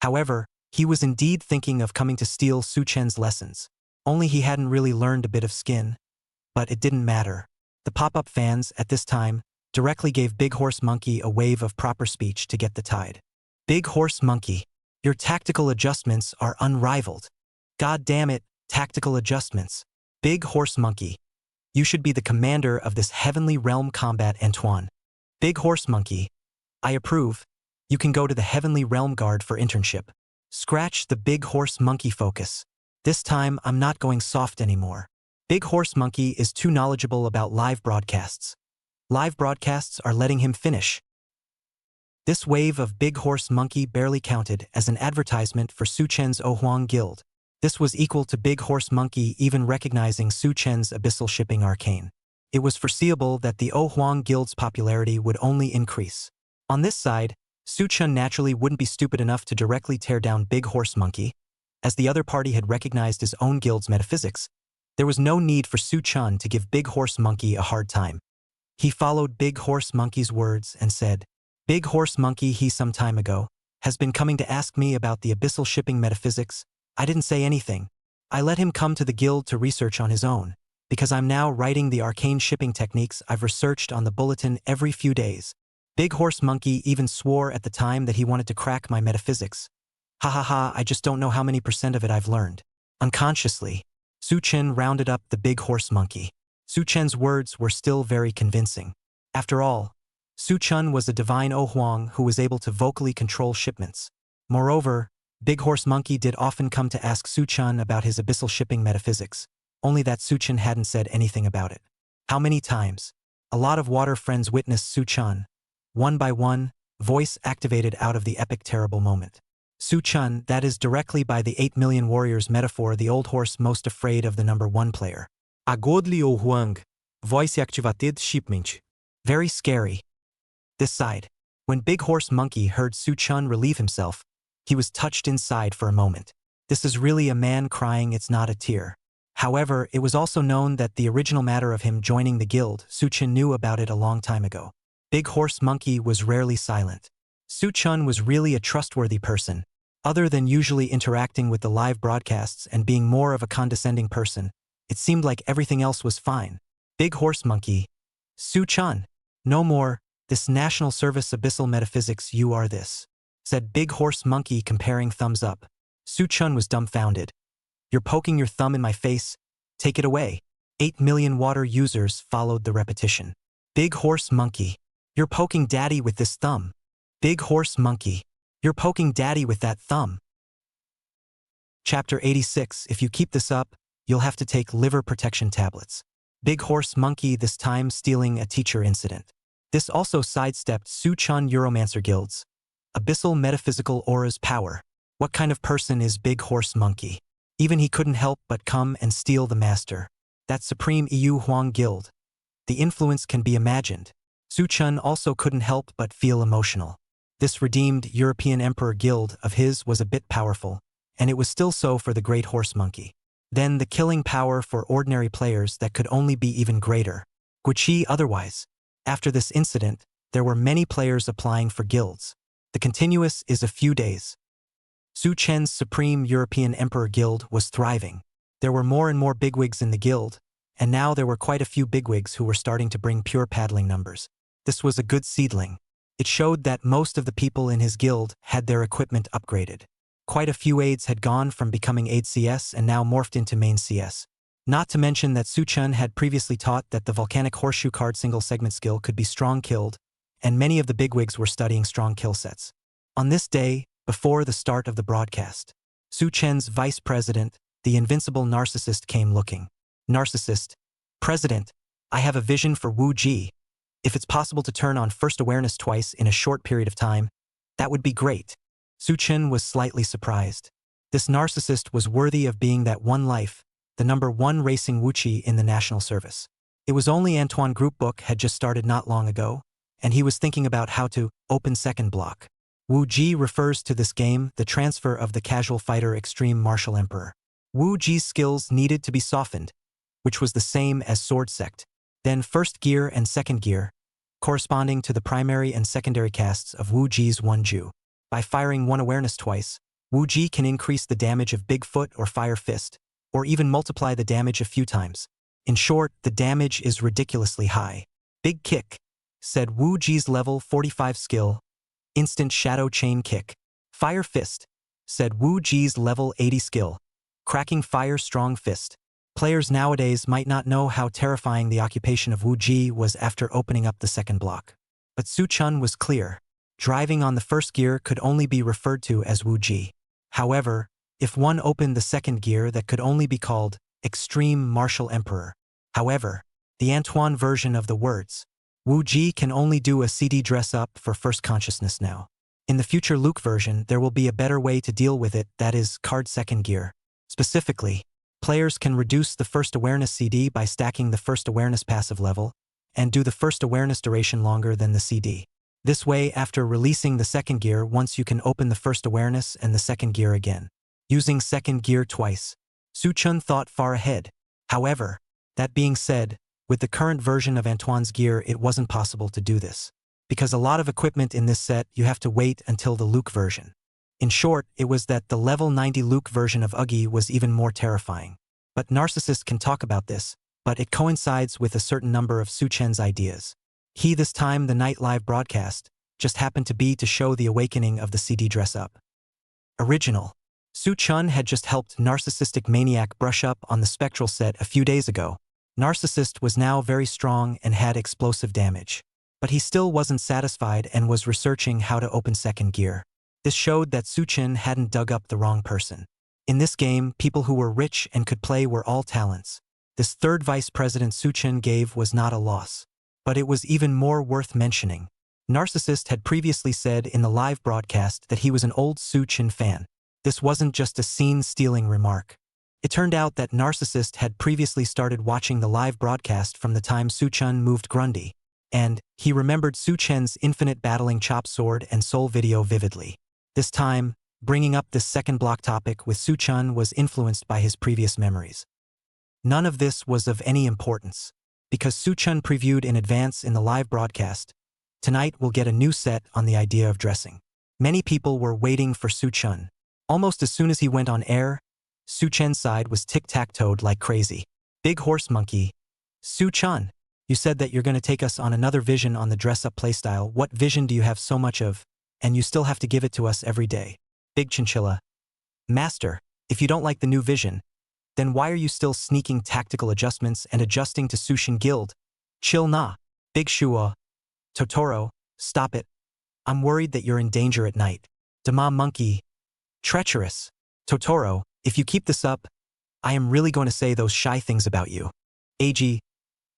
However, he was indeed thinking of coming to steal Su-Chen's lessons. Only he hadn't really learned a bit of skin. But it didn't matter. The pop-up fans, at this time, directly gave Big Horse Monkey a wave of proper speech to get the tide. Big Horse Monkey, your tactical adjustments are unrivaled. God damn it, tactical adjustments. Big Horse Monkey. You should be the commander of this heavenly realm combat, Antoine. Big Horse Monkey. I approve. You can go to the Heavenly Realm Guard for internship. Scratch the Big Horse Monkey focus. This time, I'm not going soft anymore. Big Horse Monkey is too knowledgeable about live broadcasts. Live broadcasts are letting him finish. This wave of Big Horse Monkey barely counted as an advertisement for Su-Chen's Ohuang Guild. This was equal to Big Horse Monkey even recognizing Su-Chen's abyssal shipping arcane. It was foreseeable that the Ohuang Guild's popularity would only increase. On this side, Su-Chen naturally wouldn't be stupid enough to directly tear down Big Horse Monkey. As the other party had recognized his own guild's metaphysics, there was no need for Su-Chen to give Big Horse Monkey a hard time. He followed Big Horse Monkey's words and said, Big Horse Monkey, he some time ago, has been coming to ask me about the abyssal shipping metaphysics. I didn't say anything. I let him come to the guild to research on his own, because I'm now writing the arcane shipping techniques I've researched on the bulletin every few days. Big Horse Monkey even swore at the time that he wanted to crack my metaphysics. Ha ha ha, I just don't know how many % of it I've learned. Unconsciously, Su-Chen rounded up the Big Horse Monkey. Su-Chen's words were still very convincing. After all, Su-Chen was a divine Ohuang who was able to vocally control shipments. Moreover, Big Horse Monkey did often come to ask Su-Chen about his abyssal shipping metaphysics, only that Su-Chen hadn't said anything about it. How many times? A lot of water friends witnessed Su-Chen. One by one, voice activated out of the epic terrible moment. Su-Chen, that is directly by the 8 million warriors metaphor, the old horse most afraid of the number 1 player. A godly Ohuang. Voice activated shipment. Very scary. This side. When Big Horse Monkey heard Su-Chen relieve himself, he was touched inside for a moment. This is really a man crying, it's not a tear. However, it was also known that the original matter of him joining the guild, Su-Chen knew about it a long time ago. Big Horse Monkey was rarely silent. Su-Chen was really a trustworthy person. Other than usually interacting with the live broadcasts and being more of a condescending person, it seemed like everything else was fine. Big Horse Monkey. Su-Chen. No more, this national service abyssal metaphysics, you are this. Said Big Horse Monkey, comparing thumbs up. Su-Chen was dumbfounded. You're poking your thumb in my face? Take it away. 8 million water users followed the repetition. Big Horse Monkey. You're poking daddy with this thumb. Big Horse Monkey. You're poking daddy with that thumb. Chapter 86. If you keep this up, you'll have to take liver protection tablets. Big Horse Monkey, this time stealing a teacher incident. This also sidestepped Su-Chen Euromancer Guild's abyssal metaphysical aura's power. What kind of person is Big Horse Monkey? Even he couldn't help but come and steal the master. That supreme EU Huang Guild. The influence can be imagined. Su-Chen also couldn't help but feel emotional. This redeemed European Emperor guild of his was a bit powerful, and it was still so for the Great Horse Monkey. Then the killing power for ordinary players that could only be even greater. Guichi otherwise. After this incident, there were many players applying for guilds. The continuous is a few days. Su Chen's Supreme European Emperor Guild was thriving. There were more and more bigwigs in the guild, and now there were quite a few bigwigs who were starting to bring pure paddling numbers. This was a good seedling. It showed that most of the people in his guild had their equipment upgraded. Quite a few aides had gone from becoming aide CS and now morphed into main CS. Not to mention that Su Chen had previously taught that the volcanic horseshoe card single segment skill could be strong killed, and many of the bigwigs were studying strong kill sets. On this day, before the start of the broadcast, Su Chen's vice president, the invincible narcissist, came looking. Narcissist, President, I have a vision for Wu Ji. If it's possible to turn on first awareness twice in a short period of time, that would be great. Su Chen was slightly surprised. This narcissist was worthy of being that one life, the #1 racing Wuchi in the national service. It was only Antoine Group book had just started not long ago, and he was thinking about how to open second block. Wu Ji refers to this game, the transfer of the casual fighter extreme martial emperor. Wu Ji's skills needed to be softened, which was the same as sword sect. Then first gear and second gear, corresponding to the primary and secondary casts of Wu Ji's Wonju. By firing one awareness twice, Wu Ji can increase the damage of Bigfoot or Fire Fist, or even multiply the damage a few times. In short, the damage is ridiculously high. Big Kick, said Wu Ji's level 45 skill, instant shadow chain kick. Fire Fist, said Wu Ji's level 80 skill, cracking fire strong fist. Players nowadays might not know how terrifying the occupation of Wu Ji was after opening up the second block. But Su Chen was clear. Driving on the first gear could only be referred to as Wu Ji. However, if one opened the second gear, that could only be called Extreme Martial Emperor. However, the Antoine version of the words, Wu Ji can only do a CD dress up for first consciousness now. In the future Luke version, there will be a better way to deal with it, that is, card second gear. Specifically, players can reduce the first awareness CD by stacking the first awareness passive level, and do the first awareness duration longer than the CD. This way, after releasing the second gear, once you can open the first awareness and the second gear again. Using second gear twice. Su Chen thought far ahead. However, that being said, with the current version of Antoine's gear, it wasn't possible to do this. Because a lot of equipment in this set, you have to wait until the Luke version. In short, it was that the level 90 Luke version of Uggy was even more terrifying. But narcissists can talk about this, but it coincides with a certain number of Su Chen's ideas. This time the night live broadcast, just happened to be to show the awakening of the CD dress-up. Original. Su Chen had just helped Narcissistic Maniac brush up on the Spectral set a few days ago. Narcissist was now very strong and had explosive damage. But he still wasn't satisfied and was researching how to open second gear. This showed that Su Chen hadn't dug up the wrong person. In this game, people who were rich and could play were all talents. This third vice president Su Chen gave was not a loss. But it was even more worth mentioning. Narcissist had previously said in the live broadcast that he was an old Su Chen fan. This wasn't just a scene-stealing remark. It turned out that Narcissist had previously started watching the live broadcast from the time Su Chen moved Grundy, and he remembered Su Chen's infinite battling chop sword and soul video vividly. This time, bringing up this second block topic with Su Chen was influenced by his previous memories. None of this was of any importance, because Su Chen previewed in advance in the live broadcast. Tonight we'll get a new set on the idea of dressing. Many people were waiting for Su Chen. Almost as soon as he went on air, Su Chen's side was tic-tac-toed like crazy. Big Horse Monkey. Su Chen, you said that you're going to take us on another vision on the dress-up playstyle. What vision do you have so much of? And you still have to give it to us every day. Big Chinchilla. Master, if you don't like the new vision, then why are you still sneaking tactical adjustments and adjusting to Sushin Guild? Chill na. Big Shua. Totoro, stop it. I'm worried that you're in danger at night. Dama Monkey. Treacherous. Totoro, if you keep this up, I am really going to say those shy things about you. AG.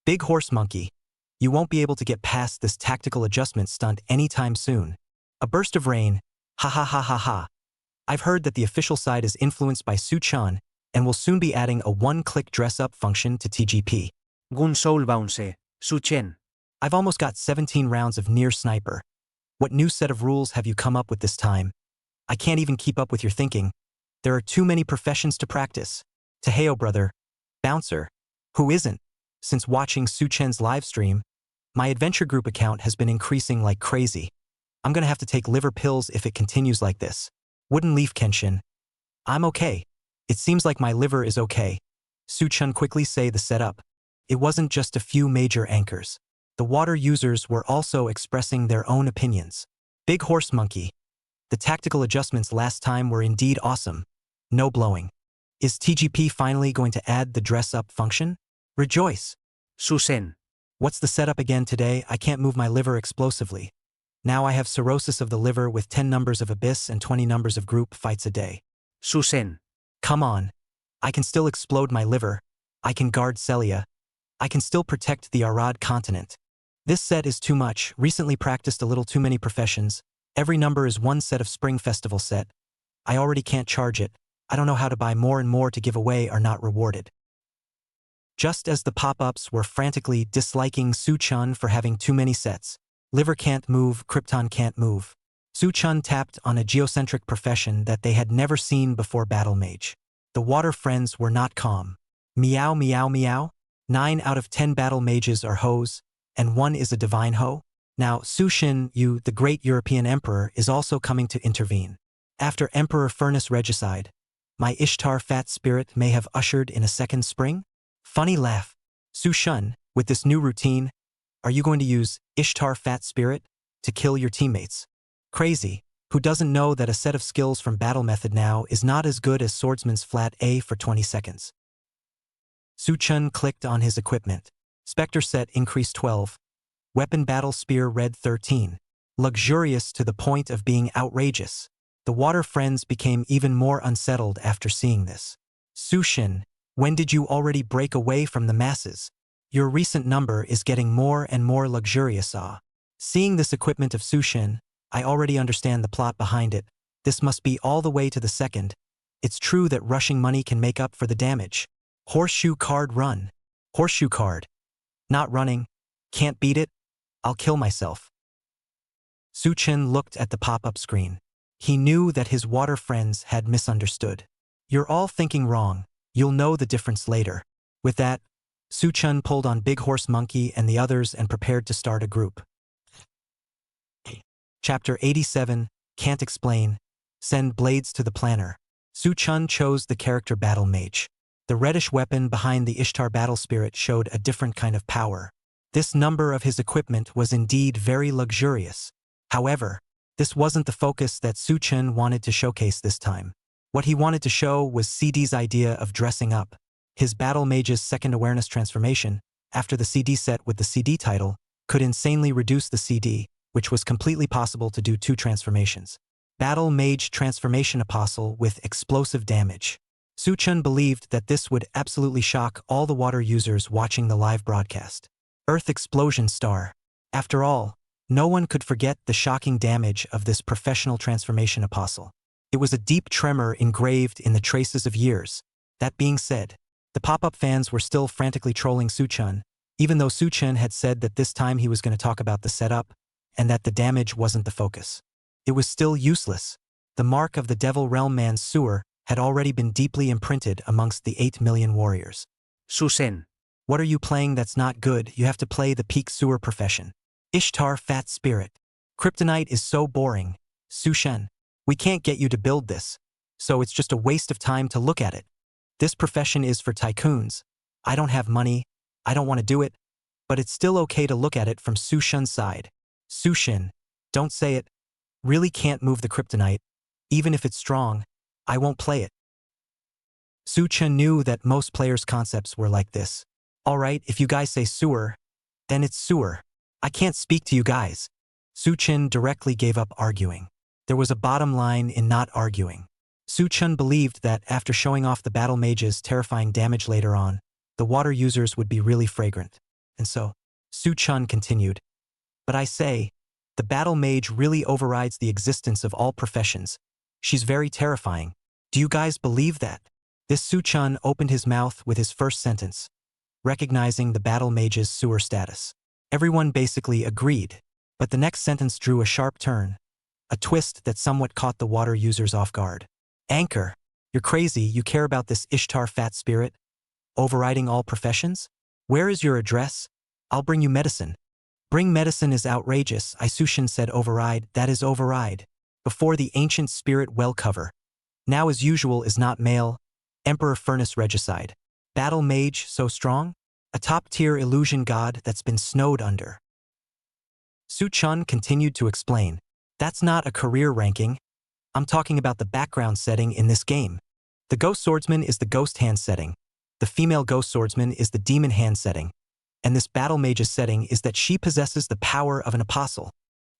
Big Horse Monkey. You won't be able to get past this tactical adjustment stunt anytime soon. A burst of rain. Ha ha ha ha ha. I've heard that the official side is influenced by Su Chen and will soon be adding a one-click dress-up function to TGP. Gun Soul Bounce, Su Chen. I've almost got 17 rounds of near sniper. What new set of rules have you come up with this time? I can't even keep up with your thinking. There are too many professions to practice. Taheo brother, bouncer, who isn't? Since watching Suchen's live stream, my adventure group account has been increasing like crazy. I'm gonna have to take liver pills if it continues like this. Wooden leaf Kenshin. I'm okay. It seems like my liver is okay. Suchun quickly say the setup. It wasn't just a few major anchors. The water users were also expressing their own opinions. Big Horse Monkey. The tactical adjustments last time were indeed awesome. No blowing. Is TGP finally going to add the dress-up function? Rejoice. Susen. What's the setup again today? I can't move my liver explosively. Now I have cirrhosis of the liver with 10 numbers of abyss and 20 numbers of group fights a day. Susen. Come on. I can still explode my liver. I can guard Celia. I can still protect the Arad continent. This set is too much. Recently practiced a little too many professions. Every number is one set of Spring Festival set. I already can't charge it. I don't know how to buy more and more to give away are not rewarded. Just as the pop-ups were frantically disliking Suchun for having too many sets. Liver can't move, Krypton can't move. Suchun tapped on a geocentric profession that they had never seen before Battle Mage. The water friends were not calm. Meow meow meow. 9 out of 10 battle mages are hoes, and 1 is a divine hoe. Now Sushin, you, the great European emperor, is also coming to intervene. After Emperor Furnace Regicide, my Ishtar fat spirit may have ushered in a second spring? Funny laugh. Sushun, with this new routine, are you going to use Ishtar fat spirit to kill your teammates? Crazy. Who doesn't know that a set of skills from battle method now is not as good as swordsman's flat A for 20 seconds? Suchun clicked on his equipment. Spectre set increased 12. Weapon battle spear red 13. Luxurious to the point of being outrageous. The water friends became even more unsettled after seeing this. Sushin, when did you already break away from the masses? Your recent number is getting more and more luxurious. Seeing this equipment of Sushin, I already understand the plot behind it. This must be all the way to the second. It's true that rushing money can make up for the damage. Horseshoe card run. Horseshoe card. Not running. Can't beat it. I'll kill myself. Suchin looked at the pop-up screen. He knew that his water friends had misunderstood. You're all thinking wrong. You'll know the difference later. With that, Suchun pulled on Big Horse Monkey and the others and prepared to start a group. Chapter 87, Can't Explain. Send blades to the planner. Suchun chose the character Battle Mage. The reddish weapon behind the Ishtar battle spirit showed a different kind of power. This number of his equipment was indeed very luxurious. However, this wasn't the focus that Suchun wanted to showcase this time. What he wanted to show was CD's idea of dressing up. His Battle Mage's second awareness transformation, after the CD set with the CD title, could insanely reduce the CD, which was completely possible to do 2 transformations. Battle Mage Transformation Apostle with explosive damage. Suchun believed that this would absolutely shock all the water users watching the live broadcast. Earth Explosion Star. After all, no one could forget the shocking damage of this professional transformation apostle. It was a deep tremor engraved in the traces of years. That being said, the pop-up fans were still frantically trolling Suchun, even though Suchun had said that this time he was going to talk about the setup, and that the damage wasn't the focus. It was still useless. The mark of the Devil Realm Man's sewer had already been deeply imprinted amongst the 8 million warriors. Susen. What are you playing that's not good? You have to play the peak sewer profession. Ishtar Fat Spirit. Kryptonite is so boring. Sushen. We can't get you to build this, so it's just a waste of time to look at it. This profession is for tycoons. I don't have money. I don't want to do it, but it's still okay to look at it from Sushen's side. Sushin. Don't say it. Really can't move the kryptonite. Even if it's strong, I won't play it. Suchen knew that most players' concepts were like this. Alright, if you guys say sewer, then it's sewer. I can't speak to you guys. Suchen directly gave up arguing. There was a bottom line in not arguing. Suchun believed that after showing off the battle mage's terrifying damage later on, the water users would be really fragrant. And so, Suchun continued. But I say, the battle mage really overrides the existence of all professions. She's very terrifying. Do you guys believe that? This Suchun opened his mouth with his first sentence, recognizing the battle mage's sewer status. Everyone basically agreed. But the next sentence drew a sharp turn, a twist that somewhat caught the water users off guard. Anchor, you're crazy, you care about this Ishtar fat spirit? Overriding all professions? Where is your address? I'll bring you medicine. Bring medicine is outrageous, Isushin said. Override, that is override. Before the ancient spirit well cover. Now as usual is not male. Emperor Furnace Regicide. Battle mage so strong? A top-tier illusion god that's been snowed under. Su-chun continued to explain. That's not a career ranking. I'm talking about the background setting in this game. The ghost swordsman is the ghost hand setting. The female ghost swordsman is the demon hand setting. And this battle mage's setting is that she possesses the power of an apostle.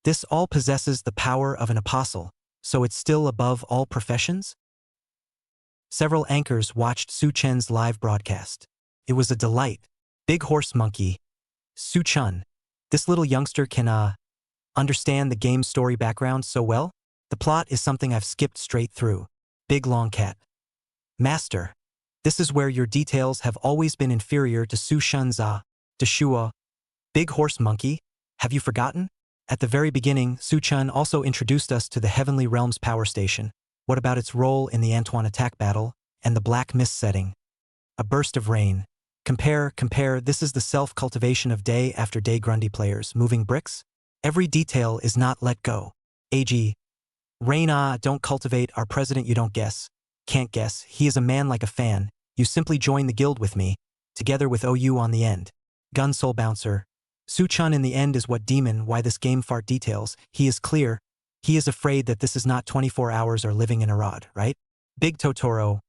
This all possesses the power of an apostle, so it's still above all professions? Several anchors watched Su-chen's live broadcast. It was a delight. Big horse monkey. Su-chun. This little youngster can, understand the game's story background so well? The plot is something I've skipped straight through. Big long cat. Master. This is where your details have always been inferior to Su-chun's Deshua. Big horse monkey. Have you forgotten? At the very beginning, Su-chun also introduced us to the Heavenly Realms power station. What about its role in the Anton attack battle, and the black mist setting? A burst of rain. Compare, this is the self-cultivation of day after day Grundy players, moving bricks? Every detail is not let go. AG. Rain don't cultivate our president you don't guess. Can't guess, he is a man like a fan, you simply join the guild with me, together with OU on the end. Gun soul bouncer. Su-chun in the end is what demon, why this game fart details, he is clear. He is afraid that this is not 24 hours or living in a rod, right? Big Totoro.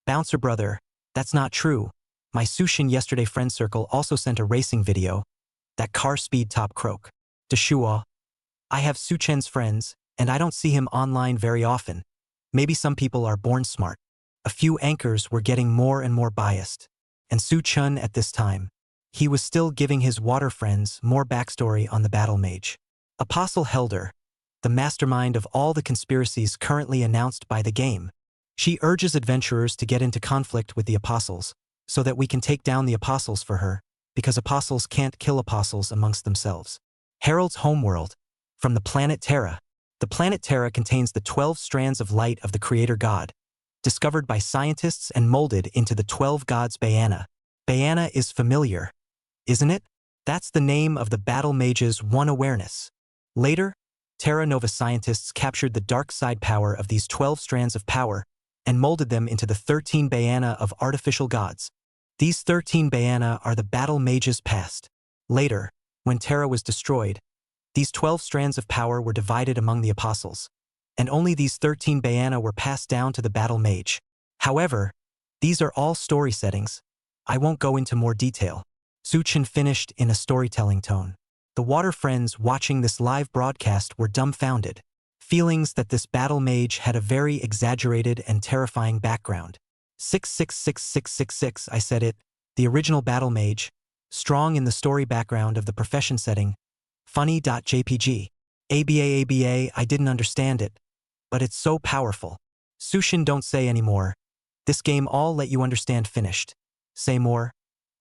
Bouncer brother. That's not true. My Sushin yesterday friend circle also sent a racing video. That car speed top croak. Deshua. I have Su-chen's friends, and I don't see him online very often. Maybe some people are born smart. A few anchors were getting more and more biased. And Su-chun at this time. He was still giving his water friends more backstory on the battle mage. Apostle Helder. The mastermind of all the conspiracies currently announced by the game. She urges adventurers to get into conflict with the apostles, so that we can take down the apostles for her, because apostles can't kill apostles amongst themselves. Harold's homeworld. From the planet Terra. The planet Terra contains the 12 strands of light of the Creator God, discovered by scientists and molded into the 12 gods Bayana. Bayana is familiar, isn't it? That's the name of the battle mage's one awareness. Later, Terra Nova scientists captured the dark side power of these 12 strands of power and molded them into the 13 Bayana of artificial gods. These 13 Bayana are the battle mage's past. Later, when Terra was destroyed, these 12 strands of power were divided among the apostles, and only these 13 Bayana were passed down to the battle mage. However, these are all story settings. I won't go into more detail. Su-chun finished in a storytelling tone. The water friends watching this live broadcast were dumbfounded. Feelings that this battle mage had a very exaggerated and terrifying background. 666666, I said it, the original battle mage, strong in the story background of the profession setting, funny.jpg. ABA, I didn't understand it, but it's so powerful. Sushin don't say anymore. This game all let you understand finished. Say more.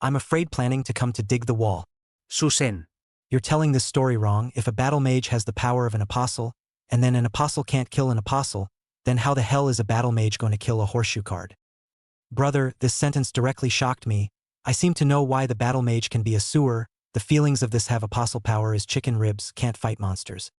I'm afraid planning to come to dig the wall. Susen. You're telling this story wrong. If a battle mage has the power of an apostle, and then an apostle can't kill an apostle, then how the hell is a battle mage going to kill a horseshoe card? Brother, this sentence directly shocked me. I seem to know why the battle mage can be a sewer. The feelings of this have apostle power is chicken ribs, can't fight monsters.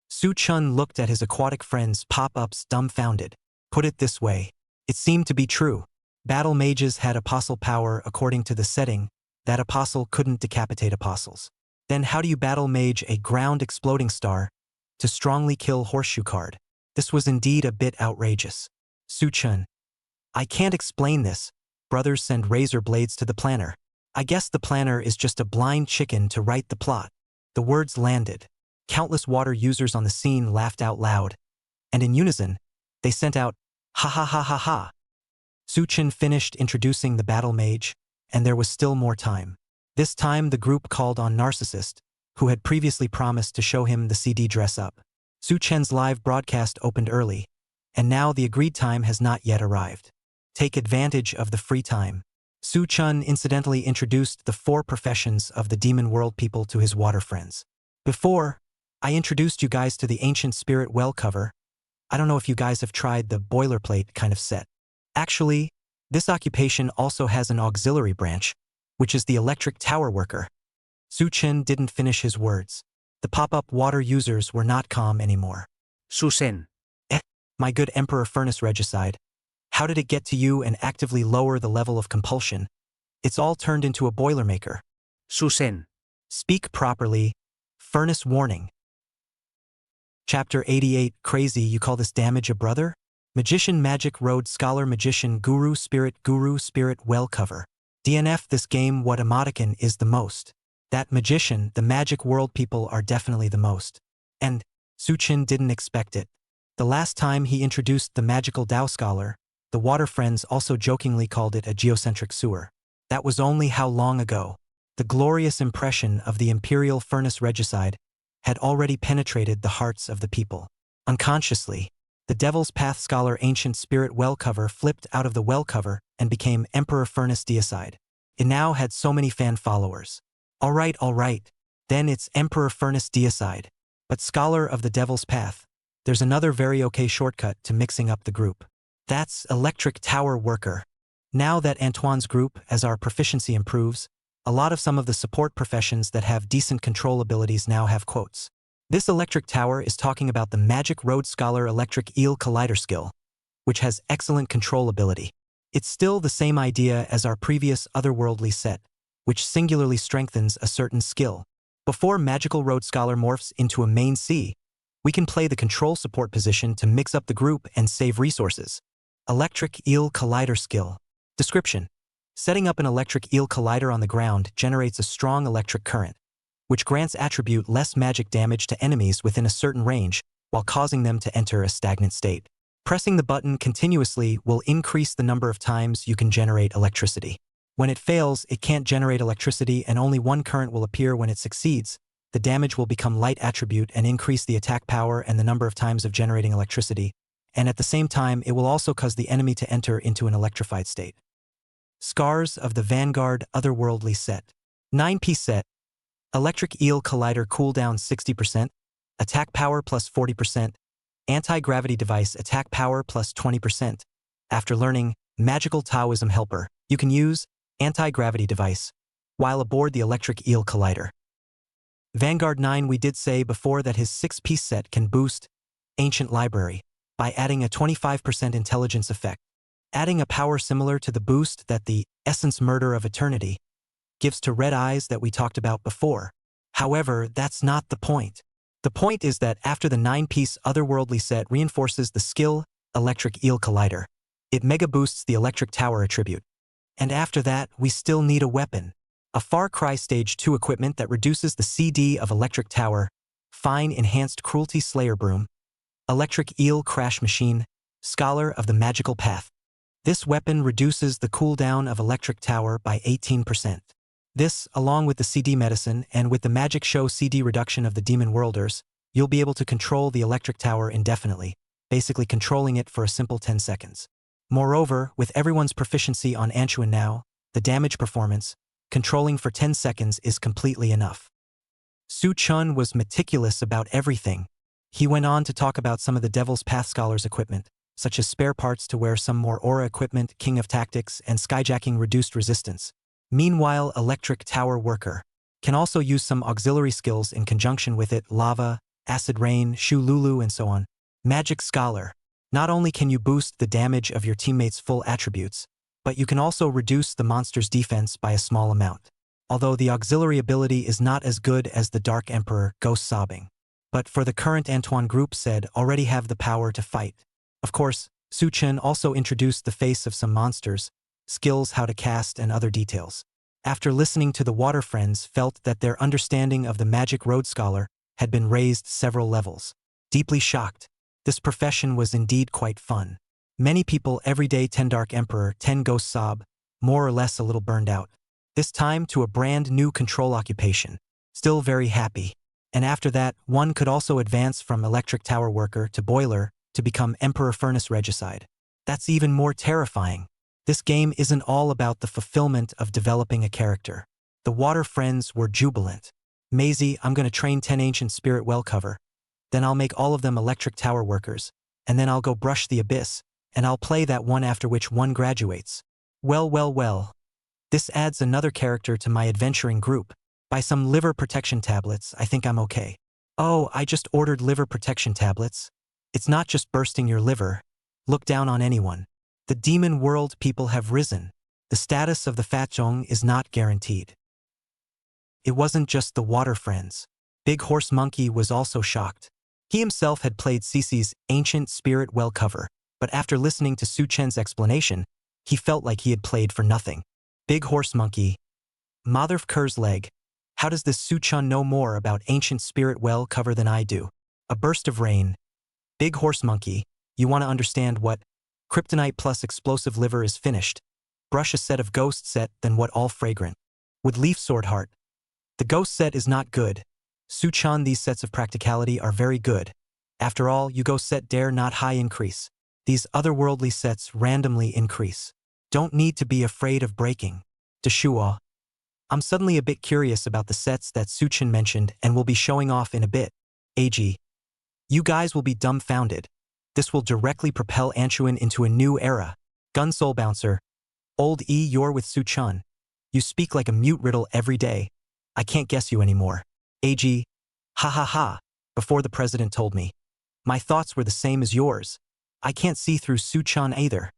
Su-chun looked at his aquatic friends' pop-ups dumbfounded. Put it this way. It seemed to be true. Battle mages had apostle power according to the setting. That apostle couldn't decapitate apostles. Then how do you battle mage a ground exploding star to strongly kill horseshoe card? This was indeed a bit outrageous. Su-chun. I can't explain this. Brothers send razor blades to the planner. I guess the planner is just a blind chicken to write the plot. The words landed. Countless water users on the scene laughed out loud. And in unison, they sent out, ha ha ha ha ha. Su-chun finished introducing the battle mage, and there was still more time. This time the group called on Narcissist, who had previously promised to show him the CD dress-up. Su-chen's live broadcast opened early, and now the agreed time has not yet arrived. Take advantage of the free time. Su-chun incidentally introduced the 4 professions of the demon world people to his water friends. Before, I introduced you guys to the Ancient Spirit Well cover. I don't know if you guys have tried the boilerplate kind of set. Actually, this occupation also has an auxiliary branch, which is the electric tower worker. Su Chen didn't finish his words. The pop-up water users were not calm anymore. Susen. My good Emperor Furnace Regicide, how did it get to you and actively lower the level of compulsion? It's all turned into a boilermaker. Susen. Speak properly. Furnace warning. Chapter 88. Crazy, you call this damage a brother? Magician Magic Road Scholar Magician Guru Spirit Well cover. DNF this game what emoticon is the most. That magician, the magic world people are definitely the most. And Su Chen didn't expect it. The last time he introduced the magical Dao scholar, the water friends also jokingly called it a geocentric sewer. That was only how long ago? The glorious impression of the Imperial Furnace Regicide had already penetrated the hearts of the people. Unconsciously, the Devil's Path Scholar Ancient Spirit Well cover flipped out of the well cover and became Emperor Furnace Deicide. It now had so many fan followers. Alright, then it's Emperor Furnace Deicide. But Scholar of the Devil's Path, there's another very okay shortcut to mixing up the group. That's Electric Tower Worker. Now that Antoine's group, as our proficiency improves, a lot of some of the support professions that have decent control abilities now have quotes. This electric tower is talking about the Magic Road Scholar Electric Eel Collider skill, which has excellent control ability. It's still the same idea as our previous otherworldly set, which singularly strengthens a certain skill. Before Magical Road Scholar morphs into a main C, we can play the control support position to mix up the group and save resources. Electric Eel Collider skill. Description. Setting up an electric eel collider on the ground generates a strong electric current, which grants attribute less magic damage to enemies within a certain range while causing them to enter a stagnant state. Pressing the button continuously will increase the number of times you can generate electricity. When it fails, it can't generate electricity and only one current will appear. When it succeeds, the damage will become light attribute and increase the attack power and the number of times of generating electricity, and at the same time it will also cause the enemy to enter into an electrified state. Scars of the Vanguard Otherworldly Set. 9-piece set. Electric Eel Collider cooldown 60%, attack power plus 40%, anti-gravity device attack power plus 20%. After learning Magical Taoism Helper, you can use anti-gravity device while aboard the Electric Eel Collider. Vanguard 9, we did say before that his 6-piece set can boost Ancient Library by adding a 25% intelligence effect, adding a power similar to the boost that the Essence Murder of Eternity gives to Red Eyes that we talked about before. However, that's not the point. The point is that after the 9-piece Otherworldly set reinforces the skill Electric Eel Collider, it mega boosts the Electric Tower attribute. And after that, we still need a weapon. A Far Cry Stage 2 equipment that reduces the CD of Electric Tower, Fine Enhanced Cruelty Slayer Broom, Electric Eel Crash Machine, Scholar of the Magical Path. This weapon reduces the cooldown of Electric Tower by 18%. This, along with the CD medicine and with the Magic Show CD reduction of the Demon Worlders, you'll be able to control the Electric Tower indefinitely, basically controlling it for a simple 10 seconds. Moreover, with everyone's proficiency on Antuan now, the damage performance, controlling for 10 seconds is completely enough. Su Chun was meticulous about everything. He went on to talk about some of the Devil's Path Scholar's equipment, such as spare parts to wear some more aura equipment, King of Tactics, and skyjacking reduced resistance. Meanwhile, Electric Tower Worker can also use some auxiliary skills in conjunction with it, Lava, Acid Rain, Shu Lulu, and so on. Magic Scholar. Not only can you boost the damage of your teammates' full attributes, but you can also reduce the monster's defense by a small amount. Although the auxiliary ability is not as good as the Dark Emperor, Ghost Sobbing. But for the current Antoine group said already have the power to fight. Of course, Su Chen also introduced the face of some monsters, skills how to cast and other details. After listening to the Water Friends felt that their understanding of the Magic Road Scholar had been raised several levels. Deeply shocked. This profession was indeed quite fun. Many people every day 10 Dark Emperor, 10 Ghost Sob, more or less a little burned out. This time to a brand new control occupation. Still very happy. And after that, one could also advance from Electric Tower Worker to Boiler to become Emperor Furnace Regicide. That's even more terrifying. This game isn't all about the fulfillment of developing a character. The Water Friends were jubilant. Maisie, I'm gonna train 10 ancient spirit well cover. Then I'll make all of them electric tower workers. And then I'll go brush the abyss. And I'll play that one after which one graduates. Well, well, well. This adds another character to my adventuring group. Buy some liver protection tablets, I think I'm okay. Oh, I just ordered liver protection tablets. It's not just bursting your liver. Look down on anyone. The demon world people have risen. The status of the Fat Zhong is not guaranteed. It wasn't just the water friends. Big Horse Monkey was also shocked. He himself had played Cece's ancient spirit well cover, but after listening to Su Chen's explanation, he felt like he had played for nothing. Big Horse Monkey. Mother of Ker's leg. How does this Su Chen know more about ancient spirit well cover than I do? A burst of rain. Big Horse Monkey, you want to understand what? Kryptonite plus explosive liver is finished. Brush a set of ghost set than what all fragrant. With leaf sword heart. The ghost set is not good. Su Chen, these sets of practicality are very good. After all, you go set dare not high increase. These otherworldly sets randomly increase. Don't need to be afraid of breaking. Deshua. I'm suddenly a bit curious about the sets that Su Chen mentioned and will be showing off in a bit. AG. You guys will be dumbfounded. This will directly propel Anchuan into a new era. Gun Soul Bouncer. Old E, you're with Su Chen. You speak like a mute riddle every day. I can't guess you anymore. AG. Ha ha ha. Before the president told me. My thoughts were the same as yours. I can't see through Su Chen either.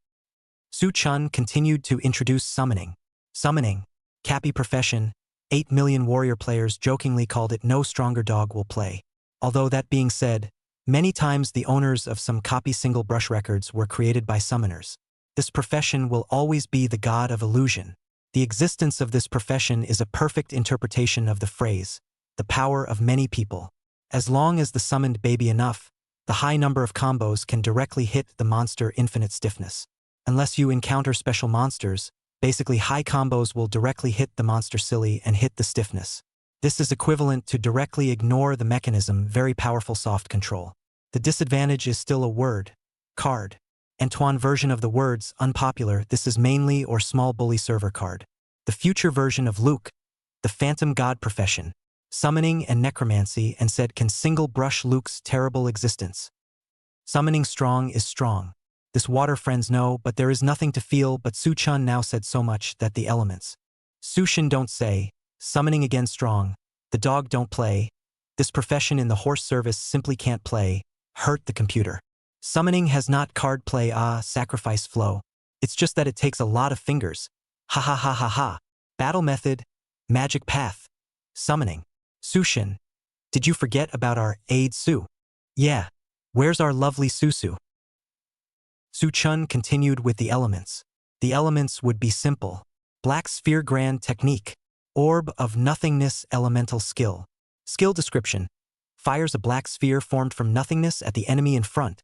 Su Chen continued to introduce summoning. Summoning. Cappy profession. 8 million warrior players jokingly called it no stronger dog will play. Although that being said, many times the owners of some copy single brush records were created by summoners. This profession will always be the god of illusion. The existence of this profession is a perfect interpretation of the phrase, the power of many people. As long as the summoned baby enough, the high number of combos can directly hit the monster infinite stiffness. Unless you encounter special monsters, basically high combos will directly hit the monster silly and hit the stiffness. This is equivalent to directly ignore the mechanism very powerful soft control. The disadvantage is still a word, card. Antoine version of the words, unpopular, this is mainly or small bully server card. The future version of Luke, the phantom god profession, summoning and necromancy and said can single brush Luke's terrible existence. Summoning strong is strong. This water friends know, but there is nothing to feel, but Su Chen now said so much that the elements. Su Shin don't say, summoning again strong, the dog don't play, this profession in the horse service simply can't play, hurt the computer. Summoning has not card play sacrifice flow. It's just that it takes a lot of fingers. Ha ha ha ha ha. Battle method, magic path. Summoning. Sushin. Did you forget about our aid Su? Yeah. Where's our lovely Susu? Su Chen continued with the elements. The elements would be simple. Black Sphere Grand Technique. Orb of Nothingness Elemental Skill. Skill description. Fires a black sphere formed from nothingness at the enemy in front,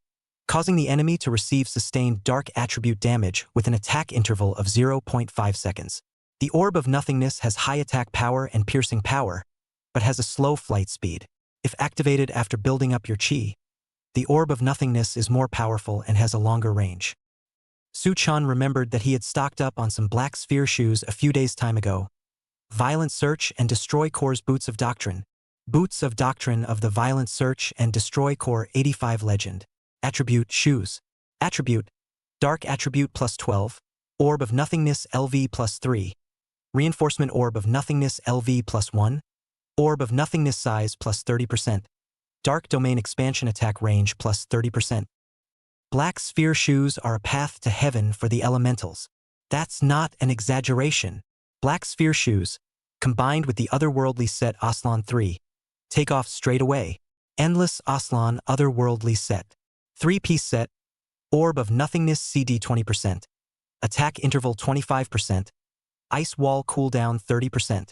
causing the enemy to receive sustained dark attribute damage with an attack interval of 0.5 seconds. The Orb of Nothingness has high attack power and piercing power, but has a slow flight speed. If activated after building up your chi, the Orb of Nothingness is more powerful and has a longer range. Su Chen remembered that he had stocked up on some black sphere shoes a few days time ago. Violent Search and Destroy Core's Boots of Doctrine. Boots of Doctrine of the Violent Search and Destroy Core 85 Legend. Attribute Shoes. Attribute Dark Attribute plus 12. Orb of Nothingness LV plus 3. Reinforcement Orb of Nothingness LV plus 1. Orb of Nothingness Size plus 30%. Dark Domain Expansion Attack Range plus 30%. Black Sphere Shoes are a path to heaven for the elementals. That's not an exaggeration. Black Sphere Shoes, combined with the otherworldly set Aslan 3, take off straight away. Endless Aslan Otherworldly Set. 3-piece set. Orb of Nothingness CD 20%. Attack Interval 25%. Ice Wall Cooldown 30%.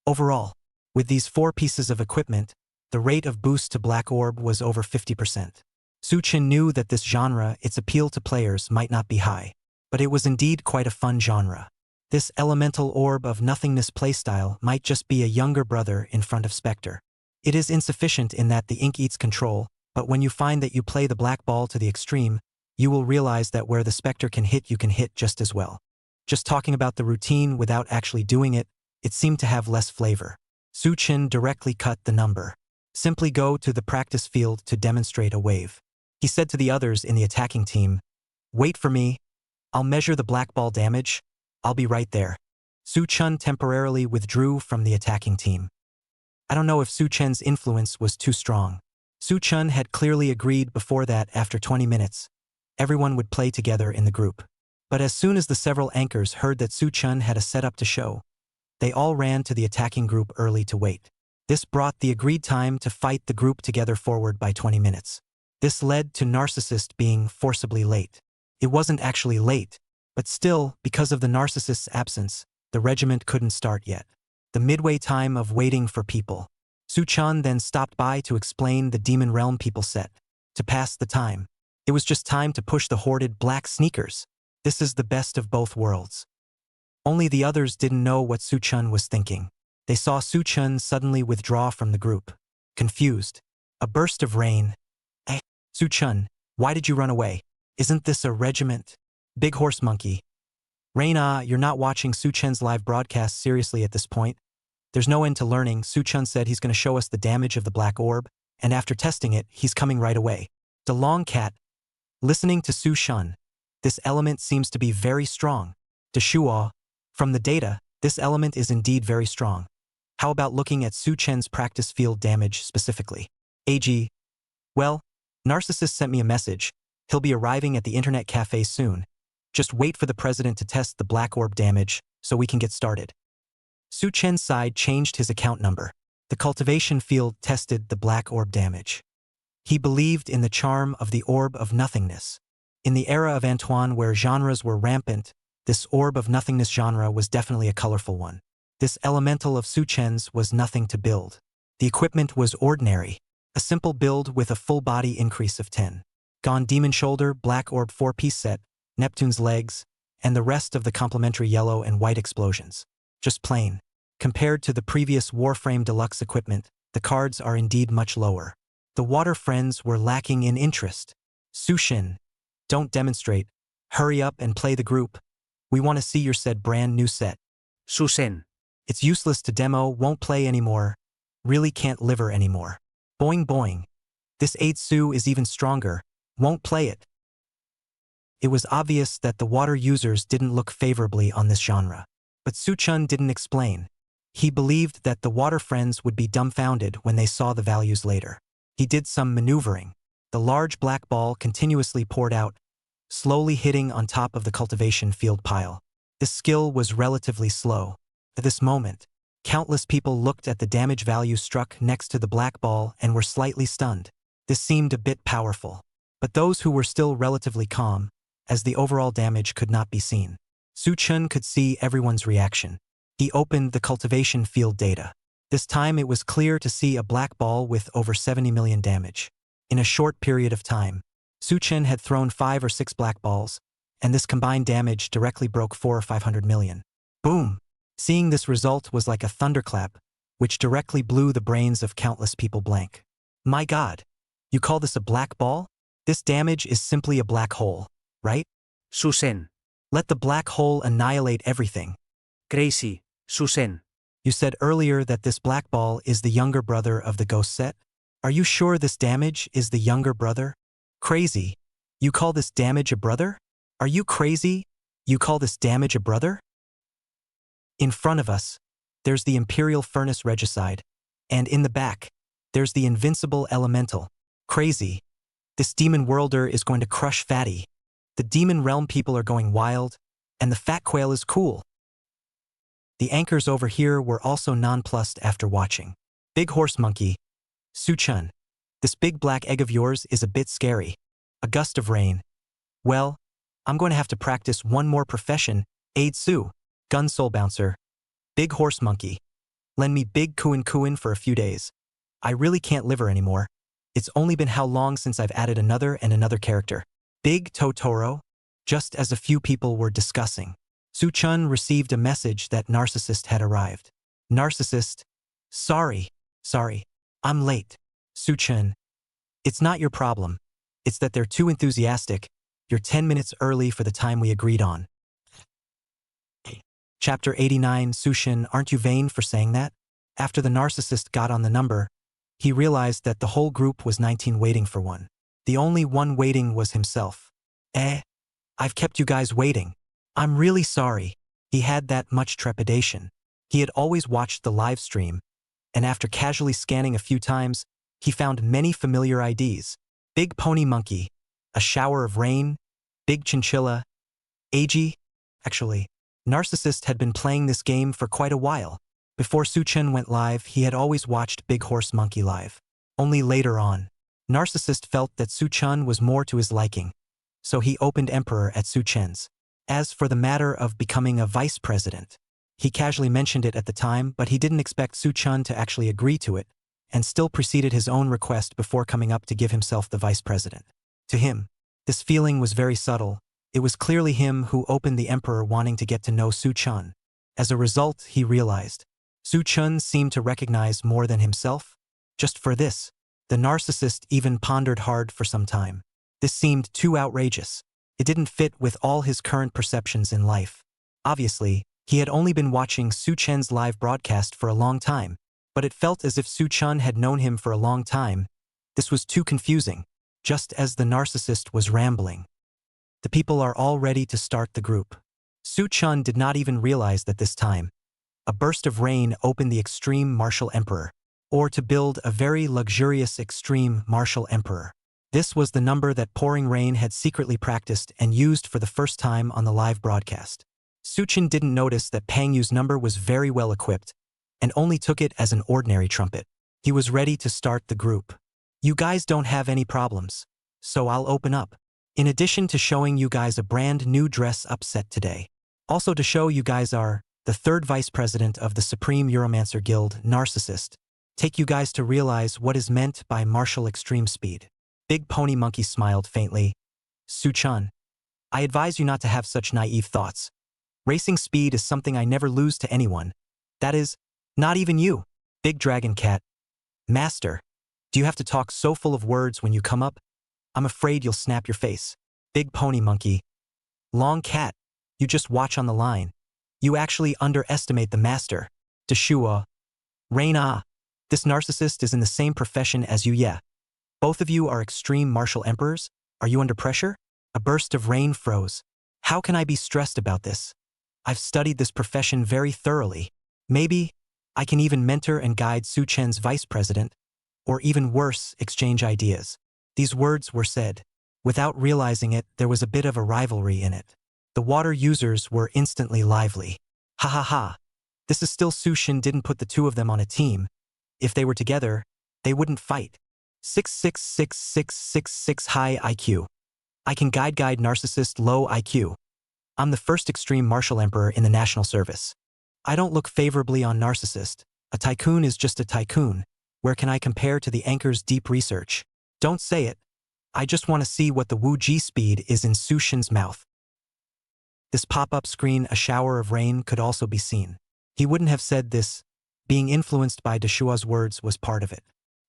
Overall, with these 4 pieces of equipment, the rate of boost to Black Orb was over 50%. Su Chen knew that this genre, its appeal to players might not be high, but it was indeed quite a fun genre. This elemental Orb of Nothingness playstyle might just be a younger brother in front of Spectre. It is insufficient in that the ink eats control, but when you find that you play the black ball to the extreme, you will realize that where the Spectre can hit you can hit just as well. Just talking about the routine without actually doing it, it seemed to have less flavor. Su Chen directly cut the number. Simply go to the practice field to demonstrate a wave. He said to the others in the attacking team, wait for me. I'll measure the black ball damage. I'll be right there. Su Chen temporarily withdrew from the attacking team. I don't know if Su Chen's influence was too strong. Su Chen had clearly agreed before that after 20 minutes, everyone would play together in the group. But as soon as the several anchors heard that Su Chen had a setup to show, they all ran to the attacking group early to wait. This brought the agreed time to fight the group together forward by 20 minutes. This led to Narcissist being forcibly late. It wasn't actually late, but still, because of the Narcissist's absence, the regiment couldn't start yet. The midway time of waiting for people. Su Chen then stopped by to explain the Demon Realm people set. To pass the time. It was just time to push the hoarded black sneakers. This is the best of both worlds. Only the others didn't know what Su Chen was thinking. They saw Su Chen suddenly withdraw from the group. Confused. A burst of rain. Su Chen, why did you run away? Isn't this a regiment? Big Horse Monkey. Raina, you're not watching Su Chen's live broadcast seriously at this point. There's no end to learning. Su Chen said he's going to show us the damage of the black orb, and after testing it, he's coming right away. The long cat. Listening to Su Chen. This element seems to be very strong. De Shuo. From the data, this element is indeed very strong. How about looking at Su Chen's practice field damage specifically? AG. Well, Narcissist sent me a message. He'll be arriving at the internet cafe soon. Just wait for the president to test the black orb damage so we can get started. Su Chen's side changed his account number. The cultivation field tested the black orb damage. He believed in the charm of the orb of nothingness. In the era of Anton where genres were rampant, this orb of nothingness genre was definitely a colorful one. This elemental of Su Chen's was nothing to build. The equipment was ordinary, a simple build with a full body increase of 10. Gone Demon Shoulder, Black Orb 4-piece set, Neptune's legs, and the rest of the complementary yellow and white explosions. Just plain. Compared to the previous Warframe Deluxe equipment, the cards are indeed much lower. The Water Friends were lacking in interest. Su Chen, don't demonstrate. Hurry up and play the group. We want to see your said brand new set. Su Chen. It's useless to demo, won't play anymore. Really can't liver anymore. Boing boing. This 8 Su is even stronger. Won't play it. It was obvious that the water users didn't look favorably on this genre. But Su Chen didn't explain. He believed that the Water Friends would be dumbfounded when they saw the values later. He did some maneuvering. The large black ball continuously poured out, slowly hitting on top of the cultivation field pile. This skill was relatively slow. At this moment, countless people looked at the damage value struck next to the black ball and were slightly stunned. This seemed a bit powerful. But those who were still relatively calm, as the overall damage could not be seen. Su Chen could see everyone's reaction. He opened the cultivation field data. This time it was clear to see a black ball with over 70 million damage. In a short period of time, Su Chen had thrown 5 or 6 black balls, and this combined damage directly broke 400 or 500 million. Boom! Seeing this result was like a thunderclap, which directly blew the brains of countless people blank. My God! You call this a black ball? This damage is simply a black hole, right? Su Chen. Let the black hole annihilate everything. Crazy. Su Chen. You said earlier that this black ball is the younger brother of the ghost set? Are you sure this damage is the younger brother? Crazy. You call this damage a brother? Are you crazy? You call this damage a brother? In front of us, there's the Imperial Furnace Regicide, and in the back, there's the Invincible Elemental. Crazy. This Demon Worlder is going to crush Fatty. The Demon Realm people are going wild, and the Fat Quail is cool. The anchors over here were also nonplussed after watching. Big Horse Monkey. Su Chen. This big black egg of yours is a bit scary. A gust of rain. Well, I'm going to have to practice one more profession. Aid Su. Gun Soul Bouncer. Big Horse Monkey. Lend me Big Kuin for a few days. I really can't liver anymore. It's only been how long since I've added another and another character. Big Totoro. Just as a few people were discussing, Su Chen received a message that Narcissist had arrived. Narcissist. Sorry. I'm late. Su Chen. It's not your problem. It's that they're too enthusiastic. You're 10 minutes early for the time we agreed on. Chapter 89. Su Chen, aren't you vain for saying that? After the narcissist got on the number, he realized that the whole group was 19 waiting for one. The only one waiting was himself. I've kept you guys waiting. I'm really sorry. He had that much trepidation. He had always watched the live stream, and after casually scanning a few times, he found many familiar IDs. Big pony monkey, a shower of rain, big chinchilla, AG. Actually, Narcissist had been playing this game for quite a while. Before Suchen went live, he had always watched Big Horse Monkey live. Only later on, Narcissist felt that Suchen was more to his liking, so he opened Emperor at Suchen's. As for the matter of becoming a vice president, he casually mentioned it at the time, but he didn't expect Suchen to actually agree to it, and still preceded his own request before coming up to give himself the vice president. To him, this feeling was very subtle. It was clearly him who opened the Emperor wanting to get to know Suchen. As a result, he realized Suchen seemed to recognize more than himself. Just for this, the narcissist even pondered hard for some time. This seemed too outrageous. It didn't fit with all his current perceptions in life. Obviously, he had only been watching Suchen's live broadcast for a long time, but it felt as if Suchen had known him for a long time. This was too confusing, just as the narcissist was rambling. The people are all ready to start the group. Suchen did not even realize that this time, a burst of rain opened the extreme martial emperor, or to build a very luxurious extreme martial emperor. This was the number that pouring rain had secretly practiced and used for the first time on the live broadcast. Suchen didn't notice that Pang Yu's number was very well equipped, and only took it as an ordinary trumpet. He was ready to start the group. You guys don't have any problems, so I'll open up. In addition to showing you guys a brand new dress-up set today, also to show you guys are the third vice president of the Supreme Euromancer Guild, Narcissist, take you guys to realize what is meant by martial extreme speed. Big Pony Monkey smiled faintly. Suchen, I advise you not to have such naive thoughts. Racing speed is something I never lose to anyone. That is, not even you. Big Dragon Cat. Master, do you have to talk so full of words when you come up? I'm afraid you'll snap your face. Big Pony Monkey. Long Cat, you just watch on the line. You actually underestimate the master. Deshua. Reina. This narcissist is in the same profession as you, yeah. Both of you are extreme martial emperors? Are you under pressure? A burst of rain froze. How can I be stressed about this? I've studied this profession very thoroughly. Maybe I can even mentor and guide Suchen's vice president, or even worse, exchange ideas. These words were said. Without realizing it, there was a bit of a rivalry in it. The water users were instantly lively. Ha ha ha. This is still Suchen didn't put the two of them on a team. If they were together, they wouldn't fight. 6666666 high IQ. I can guide narcissist low IQ. I'm the first extreme martial emperor in the national service. I don't look favorably on narcissist. A tycoon is just a tycoon. Where can I compare to the anchor's deep research? Don't say it. I just want to see what the Wu Ji speed is in Suchen's mouth. This pop-up screen, a shower of rain, could also be seen. He wouldn't have said this. Being influenced by Deshua's words was part of it.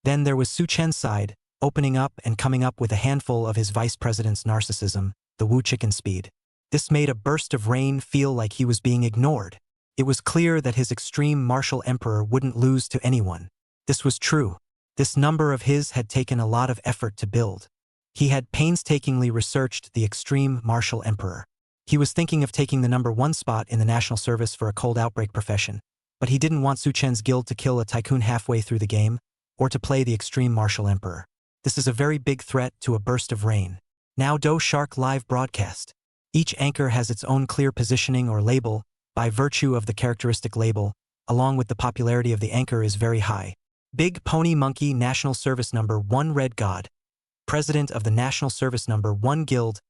Then there was Suchen's side, opening up and coming up with a handful of his vice president's narcissism, the Wu Chicken speed. This made a burst of rain feel like he was being ignored. It was clear that his extreme martial emperor wouldn't lose to anyone. This was true. This number of his had taken a lot of effort to build. He had painstakingly researched the extreme martial emperor. He was thinking of taking the #1 spot in the national service for a cold outbreak profession, but he didn't want Suchen's guild to kill a tycoon halfway through the game, or to play the extreme martial emperor. This is a very big threat to a burst of rain. Now Do Shark live broadcast. Each anchor has its own clear positioning or label, by virtue of the characteristic label, along with the popularity of the anchor is very high. Big Pony Monkey National Service #1 Red God. President of the National Service #1 Guild.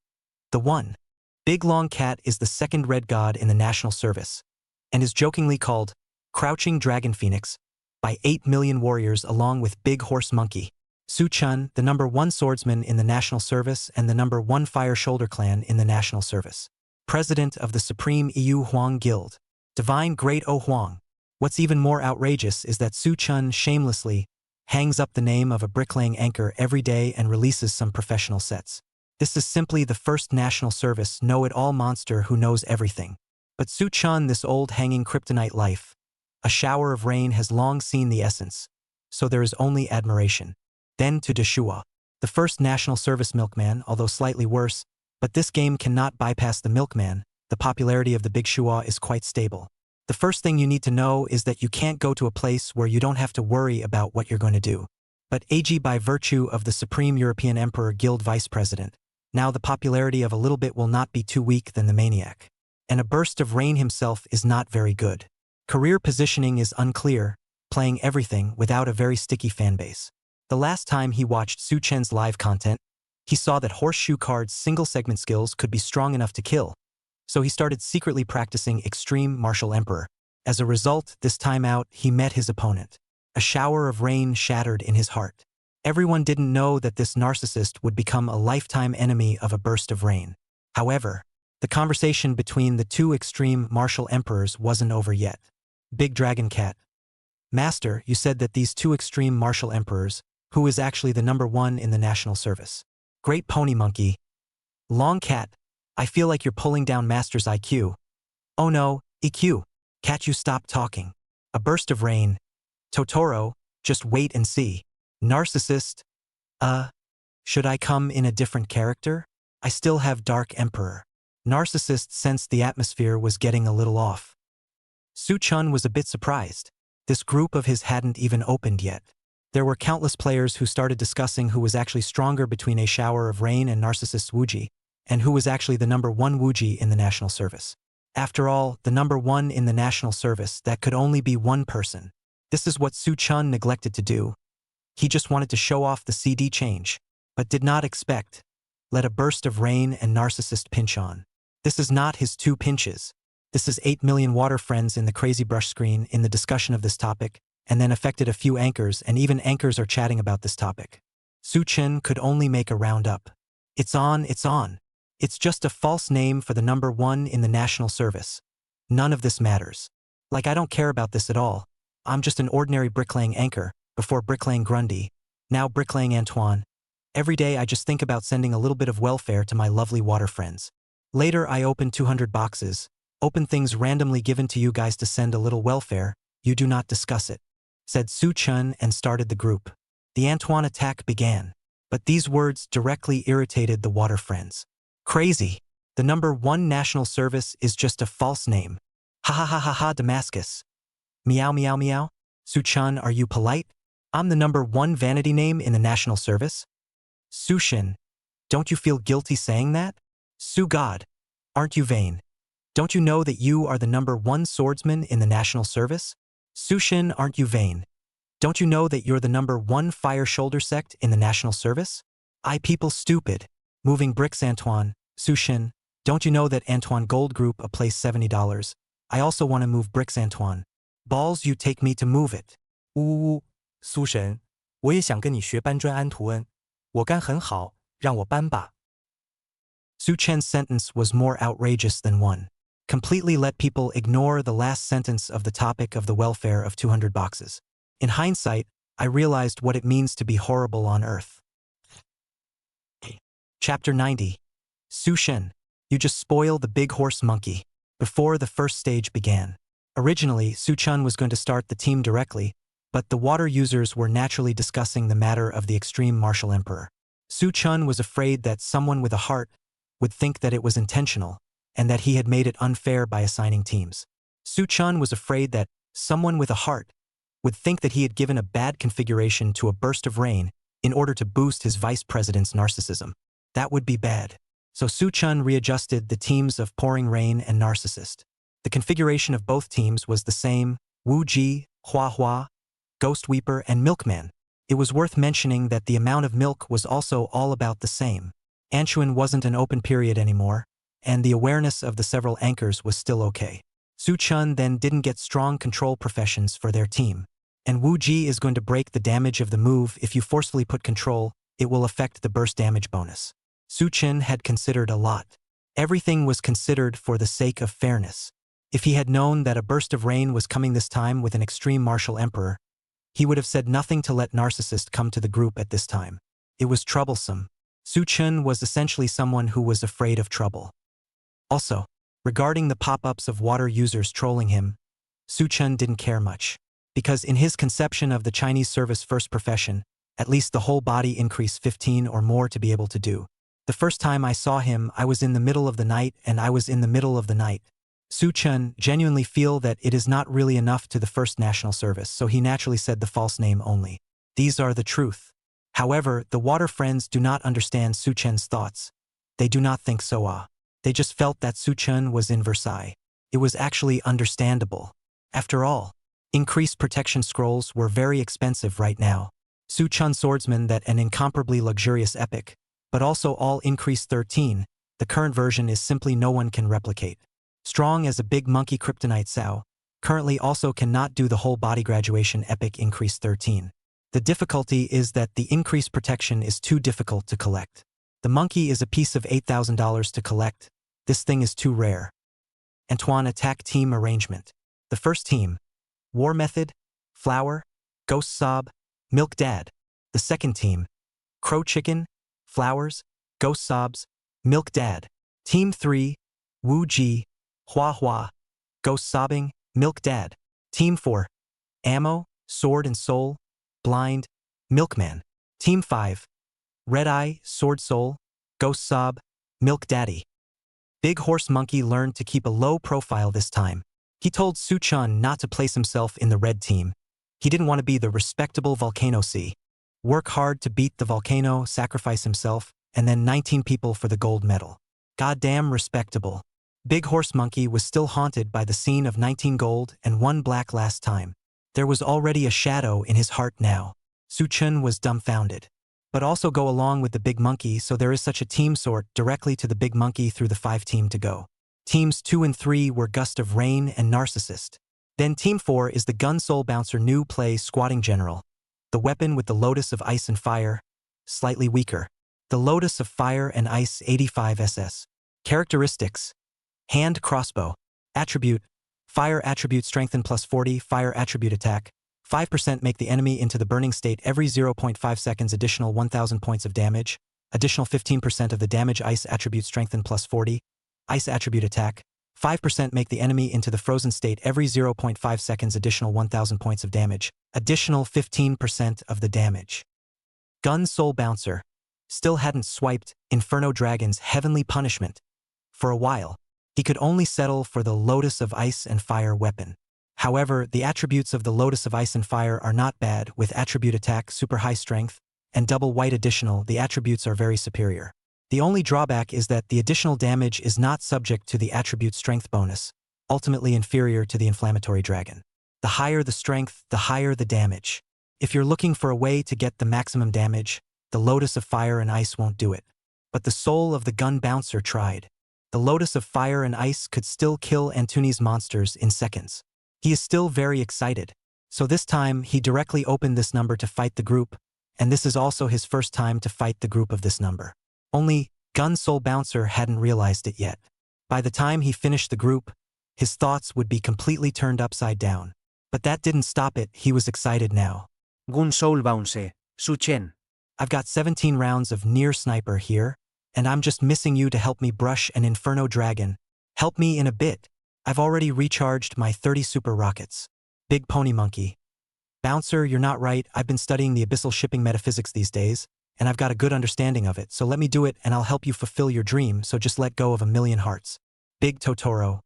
The one. Big Long Cat is the second Red God in the National Service, and is jokingly called Crouching Dragon Phoenix by 8 million warriors along with Big Horse Monkey. Suchen, the #1 swordsman in the National Service and the #1 Fire Shoulder Clan in the National Service. President of the Supreme EU Huang Guild. Divine Great O Huang. What's even more outrageous is that Suchen shamelessly hangs up the name of a bricklaying anchor every day and releases some professional sets. This is simply the first national service know-it-all monster who knows everything. But Suchen, this old hanging kryptonite life, A shower of rain has long seen the essence, so there is only admiration. Then to Deshua, the first national service milkman, although slightly worse, but this game cannot bypass the milkman. The popularity of the Big Shua is quite stable. The first thing you need to know is that you can't go to a place where you don't have to worry about what you're going to do. But AG, by virtue of the Supreme European Emperor Guild Vice President, now the popularity of a little bit will not be too weak than the maniac. And a burst of rain himself is not very good. Career positioning is unclear, playing everything without a very sticky fanbase. The last time he watched Su Chen's live content, he saw that Horseshoe Card's single-segment skills could be strong enough to kill, so he started secretly practicing Extreme Martial Emperor. As a result, this time out, he met his opponent. A shower of rain shattered in his heart. Everyone didn't know that this narcissist would become a lifetime enemy of a burst of rain. However, the conversation between the two Extreme Martial Emperors wasn't over yet. Big Dragon Cat. Master, you said that these two Extreme Martial Emperors, who is actually the number one in the national service? Great Pony Monkey. Long Cat, I feel like you're pulling down Master's IQ. Oh no, EQ. Cat, you stop talking. A burst of rain. Totoro, just wait and see. Narcissist. Should I come in a different character? I still have Dark Emperor. Narcissist sensed the atmosphere was getting a little off. Su Chun was a bit surprised. This group of his hadn't even opened yet. There were countless players who started discussing who was actually stronger between a shower of rain and Narcissist's Wuji, and who was actually the number one Wuji in the national service. After all, the number one in the national service, that could only be one person. This is what Su Chun neglected to do. He just wanted to show off the CD change, but did not expect. Let a burst of rain and Narcissist pinch on. This is not his two pinches. This is 8 million water friends in the crazy brush screen in the discussion of this topic, and then affected a few anchors, and even anchors are chatting about this topic. Su Chen could only make a round up. It's on, it's on. It's just a false name for the number one in the national service. None of this matters. Like, I don't care about this at all. I'm just an ordinary bricklaying anchor, before bricklaying Grundy, now bricklaying Antoine. Every day I just think about sending a little bit of welfare to my lovely water friends. Later I open 200 boxes, open things randomly given to you guys to send a little welfare, you do not discuss it, said Su Chun and started the group. The Antoine attack began, but these words directly irritated the water friends. Crazy. The number one national service is just a false name. Ha ha ha ha ha, Damascus. Meow meow meow. Su Chun, are you polite? I'm the number one vanity name in the national service? Su Shin, don't you feel guilty saying that? Su God, aren't you vain? Don't you know that you are the number one swordsman in the national service? Su Shin, aren't you vain? Don't you know that you're the number one fire shoulder sect in the national service? I people stupid. Moving bricks Antoine. Su Shin, don't you know that Antoine Gold Group a place $70? I also want to move bricks Antoine. Balls, you take me to move it. 呜，苏神，我也想跟你学搬砖安图恩，我干很好，让我搬吧。Su Chen's sentence was more outrageous than one. Completely let people ignore the last sentence of the topic of the welfare of 200 boxes. In hindsight, I realized what it means to be horrible on Earth. Chapter 90. Su Shen, you just spoil the big horse monkey. Before the first stage began. Originally, Su Chun was going to start the team directly, but the water users were naturally discussing the matter of the Extreme Martial Emperor. Su Chun was afraid that someone with a heart would think that it was intentional, and that he had made it unfair by assigning teams. Su Chun was afraid that someone with a heart would think that he had given a bad configuration to a burst of rain in order to boost his vice president's narcissism. That would be bad. So Su Chun readjusted the teams of Pouring Rain and Narcissist. The configuration of both teams was the same: Wu Ji, Hua Hua, Ghost Weeper, and Milkman. It was worth mentioning that the amount of milk was also all about the same. Anchuan wasn't an open period anymore, and the awareness of the several anchors was still okay. Su Chun then didn't get strong control professions for their team. And Wu Ji is going to break the damage of the move. If you forcefully put control, it will affect the burst damage bonus. Su Chen had considered a lot. Everything was considered for the sake of fairness. If he had known that a burst of rain was coming this time with an Extreme Martial Emperor, he would have said nothing to let Narcissist come to the group at this time. It was troublesome. Su Chen was essentially someone who was afraid of trouble. Also, regarding the pop-ups of water users trolling him, Su Chen didn't care much. Because in his conception of the Chinese service first profession, at least the whole body increase 15 or more to be able to do. The first time I saw him, I was in the middle of the night and I was in the middle of the night. Su Chen genuinely feel that it is not really enough to the first national service, so he naturally said the false name only. These are the truth. However, the water friends do not understand Su Chen's thoughts. They do not think so. They just felt that Su Chen was in Versailles. It was actually understandable. After all, increased protection scrolls were very expensive right now. Su Chen swordsman that an incomparably luxurious epic, but also all increased 13, the current version is simply no one can replicate. Strong as a big monkey kryptonite Sao, currently also cannot do the whole body graduation epic increase 13. The difficulty is that the increased protection is too difficult to collect. The monkey is a piece of $8,000 to collect. This thing is too rare. Antoine attack team arrangement. The first team, War Method, Flower, Ghost Sob, Milk Dad. The second team, Crow Chicken, Flowers, Ghost Sobs, Milk Dad. Team 3, Wu Ji, Hua Hua, Ghost Sobbing, Milk Dad. Team 4, Ammo, Sword and Soul, Blind, Milkman. Team 5, Red Eye, Sword Soul, Ghost Sob, Milk Daddy. Big Horse Monkey learned to keep a low profile this time. He told Su Chen not to place himself in the red team. He didn't want to be the respectable Volcano C. Work hard to beat the volcano, sacrifice himself, and then 19 people for the gold medal. Goddamn respectable. Big Horse Monkey was still haunted by the scene of 19 gold and 1 black last time. There was already a shadow in his heart now. Su Chen was dumbfounded. But also go along with the big monkey, so there is such a team sort directly to the big monkey through the 5 team to go. Teams 2 and 3 were Gust of Rain and Narcissist. Then Team 4 is the Gun Soul Bouncer New Play Squatting General. The weapon with the Lotus of Ice and Fire, slightly weaker. The Lotus of Fire and Ice 85 SS. Characteristics: Hand Crossbow. Attribute: Fire attribute strengthen plus 40, Fire attribute attack. 5% make the enemy into the burning state every 0.5 seconds, additional 1000 points of damage. Additional 15% of the damage. Ice attribute strengthen plus 40. Ice attribute attack. 5% make the enemy into the frozen state every 0.5 seconds, additional 1000 points of damage. Additional 15% of the damage. Gun Soul Bouncer. Still hadn't swiped Inferno Dragon's Heavenly Punishment. For a while, he could only settle for the Lotus of Ice and Fire weapon. However, the attributes of the Lotus of Ice and Fire are not bad. With attribute attack, super high strength, and double white additional, the attributes are very superior. The only drawback is that the additional damage is not subject to the attribute strength bonus, ultimately inferior to the inflammatory dragon. The higher the strength, the higher the damage. If you're looking for a way to get the maximum damage, the Lotus of Fire and Ice won't do it. But the soul of the Gun Bouncer tried. The Lotus of Fire and Ice could still kill Antunes monsters in seconds. He is still very excited. So this time, he directly opened this number to fight the group, and this is also his first time to fight the group of this number. Only, Gun Soul Bouncer hadn't realized it yet. By the time he finished the group, his thoughts would be completely turned upside down. But that didn't stop it, he was excited now. Gun Soul Bounce, Su Chen. I've got 17 rounds of near sniper here, and I'm just missing you to help me brush an Inferno Dragon. Help me in a bit. I've already recharged my 30 super rockets. Big Pony Monkey. Bouncer, you're not right. I've been studying the abyssal shipping metaphysics these days, and I've got a good understanding of it, so let me do it and I'll help you fulfill your dream, so just let go of 1,000,000 hearts. Big Totoro.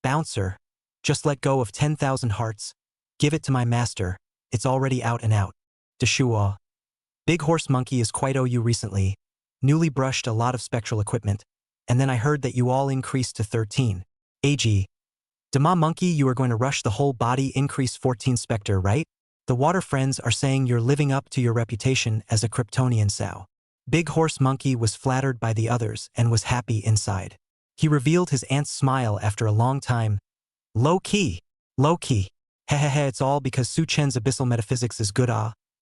Bouncer, just let go of 10,000 hearts. Give it to my master. It's already out and out. Deshua. Big Horse Monkey is quite OU recently. Newly brushed a lot of spectral equipment, and then I heard that you all increased to 13. AG. Dema Monkey, you are going to rush the whole body increase 14 Spectre, right? The water friends are saying you're living up to your reputation as a Kryptonian Sao. Big Horse Monkey was flattered by the others and was happy inside. He revealed his aunt's smile after a long time. Low-key. Low-key. Hehehe, it's all because Su Chen's abyssal metaphysics is good.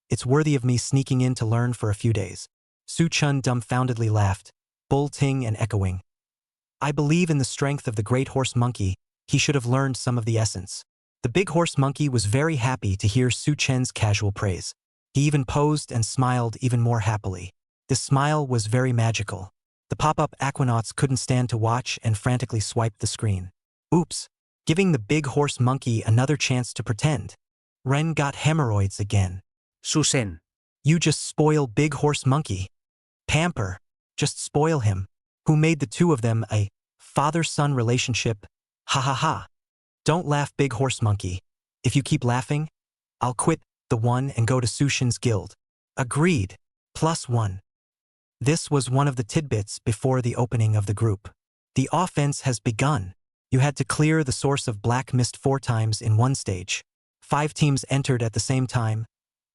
It's worthy of me sneaking in to learn for a few days. Su Chen dumbfoundedly laughed, bolting and echoing. I believe in the strength of the great horse monkey. He should have learned some of the essence. The big horse monkey was very happy to hear Su Chen's casual praise. He even posed and smiled even more happily. This smile was very magical. The pop-up aquanauts couldn't stand to watch and frantically swiped the screen. Oops. giving the big horse monkey another chance to pretend. Ren got hemorrhoids again. Susen. You just spoil big horse monkey. Pamper. Just spoil him. Who made the two of them a father-son relationship? Ha ha ha. Don't laugh, big horse monkey. If you keep laughing, I'll quit the one and go to Sushin's guild. Agreed. +1. This was one of the tidbits before the opening of the group. The offense has begun. You had to clear the source of black mist 4 times in one stage. 5 teams entered at the same time.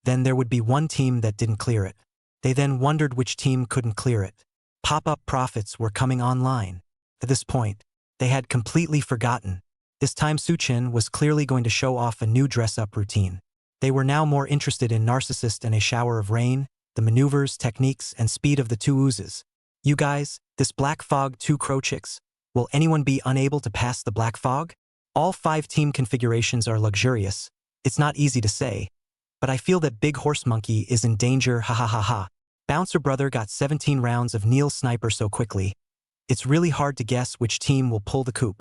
Then there would be one team that didn't clear it. They then wondered which team couldn't clear it. Pop-up profits were coming online. At this point, they had completely forgotten. This time Suchen was clearly going to show off a new dress-up routine. They were now more interested in Narcissist and a shower of rain, the maneuvers, techniques, and speed of the 2 oozes. You guys, this black fog 2 crow chicks, will anyone be unable to pass the black fog? All 5 team configurations are luxurious. It's not easy to say, but I feel that Big Horse Monkey is in danger, ha ha ha ha. Bouncer Brother got 17 rounds of Neil Sniper so quickly. It's really hard to guess which team will pull the coup.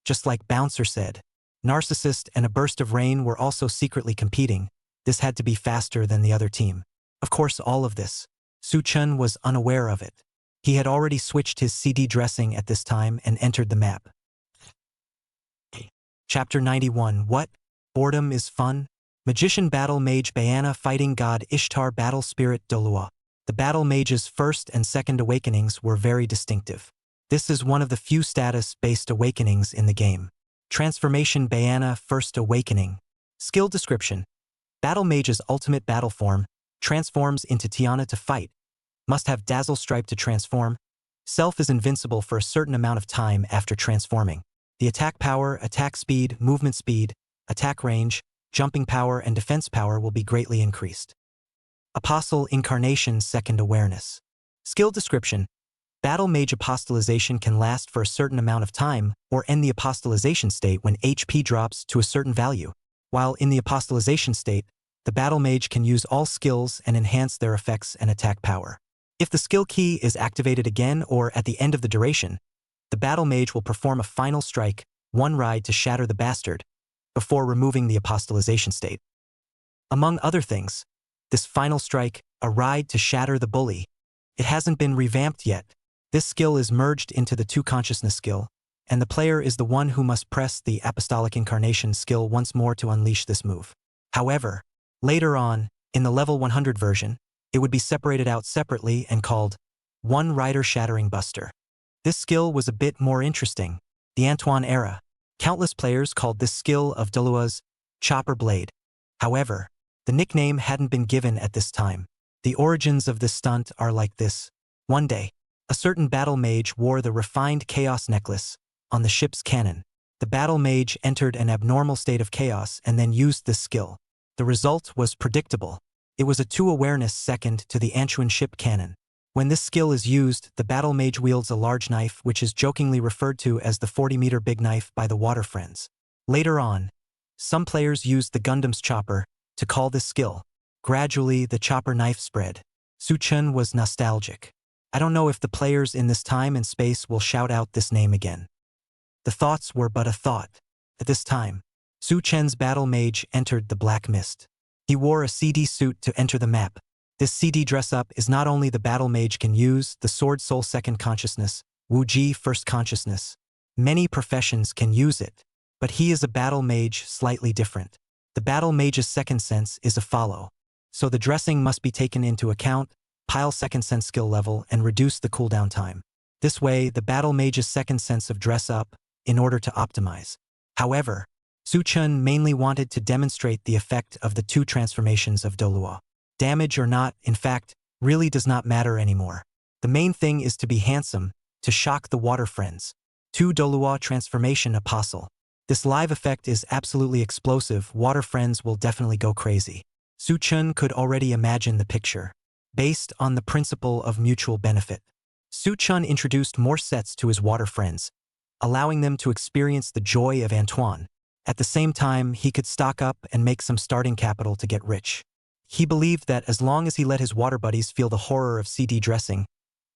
Just like Bouncer said, Narcissist and a Burst of Rain were also secretly competing. This had to be faster than the other team. Of course, all of this, Suchen was unaware of it. He had already switched his CD dressing at this time and entered the map. Chapter 91. What? Boredom is fun? Magician Battle Mage Bayana fighting God Ishtar Battle Spirit Dolua. The Battle Mage's first and second awakenings were very distinctive. This is one of the few status-based awakenings in the game. Transformation Bayana First Awakening. Skill description. Battle Mage's ultimate battle form transforms into Tiana to fight. Must have Dazzle Stripe to transform. Self is invincible for a certain amount of time after transforming. The attack power, attack speed, movement speed, attack range, jumping power, and defense power will be greatly increased. Apostle Incarnation Second Awareness. Skill description. Battle Mage apostolization can last for a certain amount of time or end the apostolization state when HP drops to a certain value. While in the apostolization state, the Battle Mage can use all skills and enhance their effects and attack power. If the skill key is activated again or at the end of the duration, the Battle Mage will perform a final strike, one ride to shatter the bastard, before removing the apostolization state. Among other things, this final strike, a ride to shatter the bully, it hasn't been revamped yet. This skill is merged into the 2 consciousness skill, and the player is the one who must press the Apostolic Incarnation skill once more to unleash this move. However, later on, in the level 100 version, it would be separated out separately and called One Rider Shattering Buster. This skill was a bit more interesting. The Antoine era. Countless players called this skill of Dolua's Chopper Blade. However, the nickname hadn't been given at this time. The origins of this stunt are like this. One day, a certain battle mage wore the refined chaos necklace on the ship's cannon. The battle mage entered an abnormal state of chaos and then used this skill. The result was predictable. It was a 2 awareness second to the Antuan ship cannon. When this skill is used, the battle mage wields a large knife which is jokingly referred to as the 40-meter big knife by the water friends. Later on, some players used the Gundam's chopper to call this skill. Gradually, the chopper knife spread. Suchen was nostalgic. I don't know if the players in this time and space will shout out this name again. The thoughts were but a thought. At this time, Suchen's battle mage entered the black mist. He wore a CD suit to enter the map. This CD dress-up is not only the battle mage can use the Sword Soul Second Consciousness, Wu Ji First Consciousness. Many professions can use it, but he is a battle mage slightly different. The battle mage's second sense is a follow. So the dressing must be taken into account, pile second sense skill level, and reduce the cooldown time. This way, the battle mage's second sense of dress-up in order to optimize. However, Suchen mainly wanted to demonstrate the effect of the 2 transformations of Dolua. Damage or not, in fact, really does not matter anymore. The main thing is to be handsome, to shock the water friends. 2 Dolua Transformation Apostle. This live effect is absolutely explosive. Water friends will definitely go crazy. Suchen could already imagine the picture. Based on the principle of mutual benefit, Suchen introduced more sets to his water friends, allowing them to experience the joy of Antoine. At the same time, he could stock up and make some starting capital to get rich. He believed that as long as he let his water buddies feel the horror of CD dressing,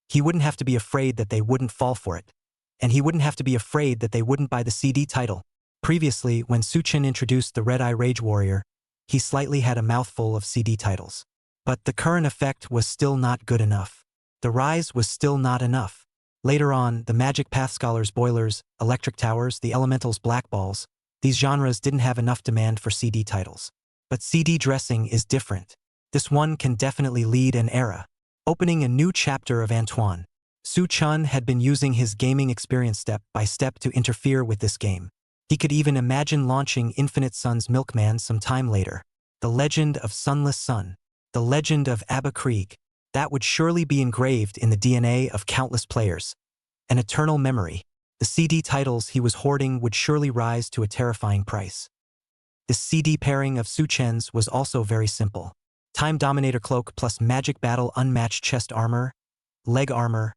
he wouldn't have to be afraid that they wouldn't fall for it. and he wouldn't have to be afraid that they wouldn't buy the CD title. Previously, when Suchin introduced the Red Eye Rage Warrior, he slightly had a mouthful of CD titles. But the current effect was still not good enough. The rise was still not enough. Later on, the Magic Path Scholars Boilers, Electric Towers, the Elementals Black Balls, these genres didn't have enough demand for CD titles. But CD dressing is different. This one can definitely lead an era. Opening a new chapter of Antoine. Su-chun had been using his gaming experience step by step to interfere with this game. He could even imagine launching Infinite Sun's Milkman some time later. The legend of Sunless Sun. The legend of Abba Krieg. That would surely be engraved in the DNA of countless players. An eternal memory. The CD titles he was hoarding would surely rise to a terrifying price. The CD pairing of Su-chen's was also very simple. Time Dominator Cloak plus Magic Battle Unmatched Chest Armor, Leg Armor,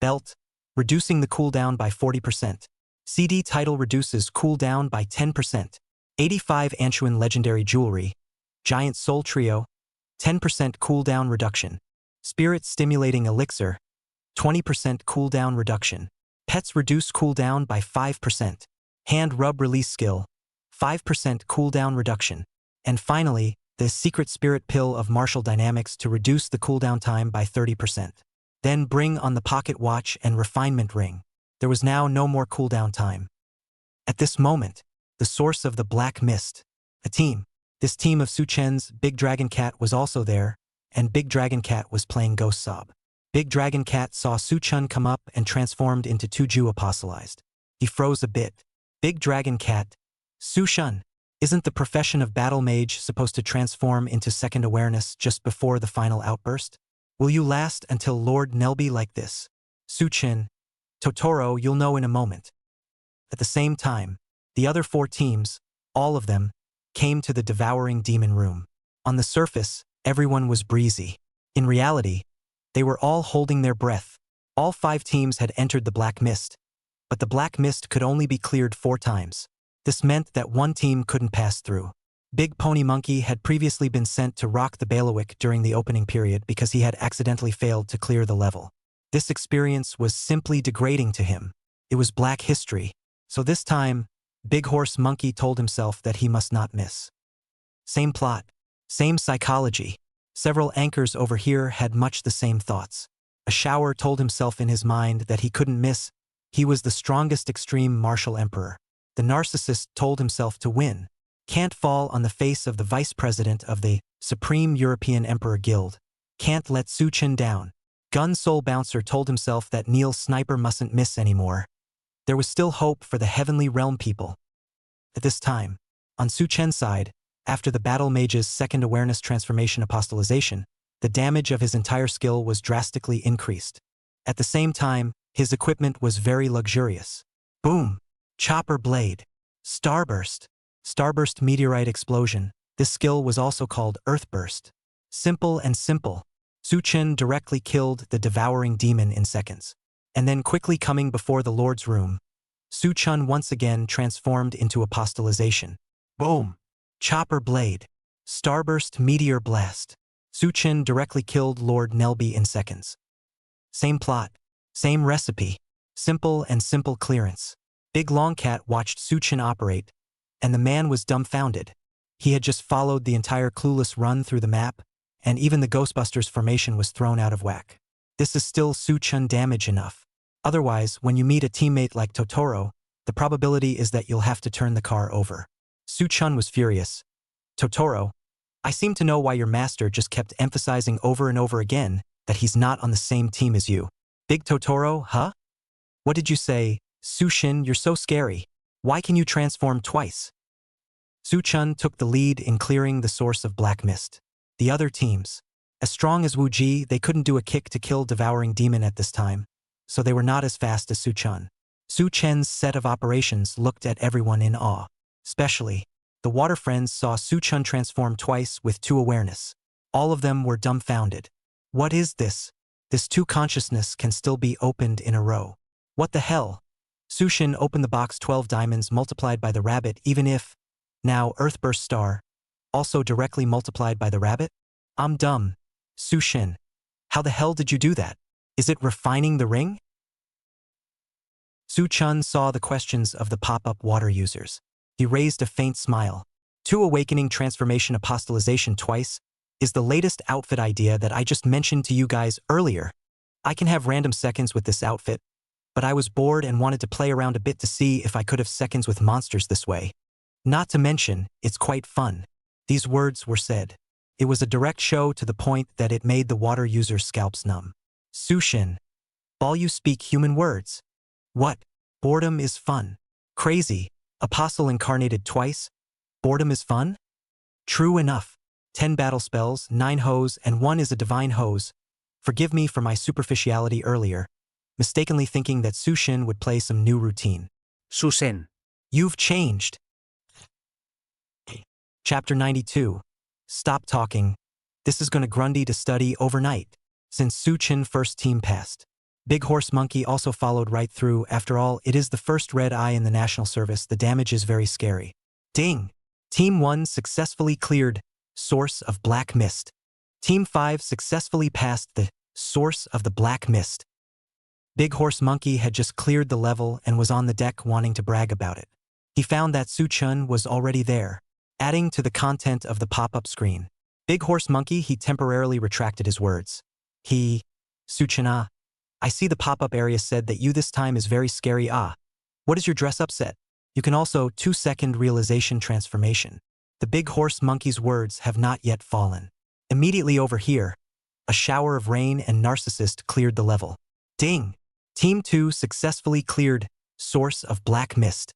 Belt, reducing the cooldown by 40%. CD title reduces cooldown by 10%. 85 Anchuan Legendary Jewelry, Giant Soul Trio, 10% cooldown reduction. Spirit Stimulating Elixir, 20% cooldown reduction. Pets reduce cooldown by 5%. Hand Rub Release Skill, 5% cooldown reduction. And finally, the Secret Spirit Pill of Martial Dynamics to reduce the cooldown time by 30%. Then bring on the Pocket Watch and Refinement Ring. There was now no more cooldown time. At this moment, the source of the Black Mist, a team. This team of Su-chen's Big Dragon Cat was also there, and Big Dragon Cat was playing Ghost Sob. Big Dragon Cat saw Su-chun come up and transformed into Tuju apostolized. He froze a bit. Big Dragon Cat, Su-chun, isn't the profession of battle mage supposed to transform into second awareness just before the final outburst? Will you last until Lord Nelby like this? Su-chin, Totoro, you'll know in a moment. At the same time, the other 4 teams, all of them, came to the devouring demon room. On the surface, everyone was breezy. In reality, they were all holding their breath. All 5 teams had entered the Black Mist, but the Black Mist could only be cleared 4 times. This meant that one team couldn't pass through. Big Pony Monkey had previously been sent to rock the bailiwick during the opening period because he had accidentally failed to clear the level. This experience was simply degrading to him. It was Black history. So this time, Big Horse Monkey told himself that he must not miss. Same plot, same psychology. Several anchors over here had much the same thoughts. A shower told himself in his mind that he couldn't miss. He was the strongest extreme martial emperor. The narcissist told himself to win. Can't fall on the face of the vice president of the Supreme European Emperor Guild. Can't let Su-chin down. Gun Soul Bouncer told himself that Neil Sniper mustn't miss anymore. There was still hope for the Heavenly Realm people. At this time, on Su-chen's side, after the Battle Mage's second awareness transformation apostolization, the damage of his entire skill was drastically increased. At the same time, his equipment was very luxurious. Boom! Chopper Blade. Starburst. Starburst Meteorite Explosion. This skill was also called Earthburst. Simple and simple. Su-chin directly killed the devouring demon in seconds. And then quickly coming before the Lord's room, Su-chun once again transformed into apostolization. Boom! Chopper Blade. Starburst Meteor Blast. Su-chin directly killed Lord Nelby in seconds. Same plot. Same recipe. Simple and simple clearance. Big Longcat watched Su-chin operate, and the man was dumbfounded. He had just followed the entire clueless run through the map, and even the Ghostbusters formation was thrown out of whack. This is still Su-chun damage enough. Otherwise, when you meet a teammate like Totoro, the probability is that you'll have to turn the car over. Su-chun was furious. Totoro, I seem to know why your master just kept emphasizing over and over again that he's not on the same team as you. Big Totoro, huh? What did you say? Su-shin, you're so scary. Why can you transform twice? Su-chun took the lead in clearing the source of Black Mist. The other teams, as strong as Wu-ji, they couldn't do a kick to kill Devouring Demon at this time, so they were not as fast as Su-chun. Su-chen's set of operations looked at everyone in awe. Especially, the Water Friends saw Su-chun transform twice with 2 awareness. All of them were dumbfounded. What is this? This 2 consciousness can still be opened in a row. What the hell? Su-shin opened the box 12 diamonds multiplied by the rabbit even if, now Earthburst Star, also directly multiplied by the rabbit? I'm dumb. Su-shin. How the hell did you do that? Is it refining the ring? Su Chun saw the questions of the pop-up water users. He raised a faint smile. 2 Awakening Transformation Apostolization twice is the latest outfit idea that I just mentioned to you guys earlier. I can have random seconds with this outfit, but I was bored and wanted to play around a bit to see if I could have seconds with monsters this way. Not to mention, it's quite fun. These words were said. It was a direct show to the point that it made the water users' scalps numb. Sushin. All you speak human words. What? Boredom is fun. Crazy. Apostle incarnated twice? Boredom is fun? True enough. 10 battle spells, 9 hose, and 1 is a divine hose. Forgive me for my superficiality earlier, mistakenly thinking that Sushin would play some new routine. Susen. You've changed. Chapter 92. Stop talking. This is gonna Grundy to study overnight. Since Suchin first team passed. Big Horse Monkey also followed right through. After all, it is the first red eye in the national service. The damage is very scary. Ding! Team 1 successfully cleared Source of Black Mist. Team 5 successfully passed the Source of the Black Mist. Big Horse Monkey had just cleared the level and was on the deck wanting to brag about it. He found that Suchun was already there, adding to the content of the pop-up screen. Big Horse Monkey, he temporarily retracted his words. Suchuna, I see the pop-up area said that you this time is very scary. What is your dress-up set? You can also 2-second realization transformation. The Big Horse Monkey's words have not yet fallen. Immediately over here, a shower of rain and narcissist cleared the level. Ding! Team 2 successfully cleared Source of Black Mist.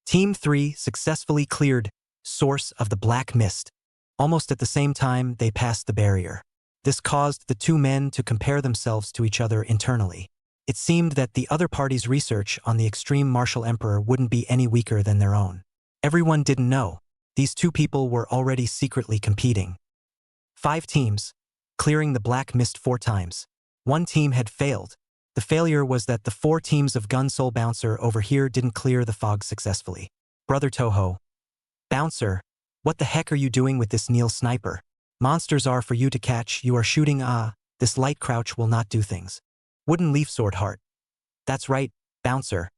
Team 3 successfully cleared Source of the Black Mist. Almost at the same time, they passed the barrier. This caused the 2 men to compare themselves to each other internally. It seemed that the other party's research on the extreme martial emperor wouldn't be any weaker than their own. Everyone didn't know. These 2 people were already secretly competing. 5 teams, clearing the Black Mist 4 times. 1 team had failed. The failure was that the 4 teams of Gun Soul Bouncer over here didn't clear the fog successfully. Brother Toho. Bouncer, what the heck are you doing with this Neil sniper? Monsters are for you to catch, you are shooting. This light crouch will not do things. Wooden leaf sword heart. That's right, Bouncer.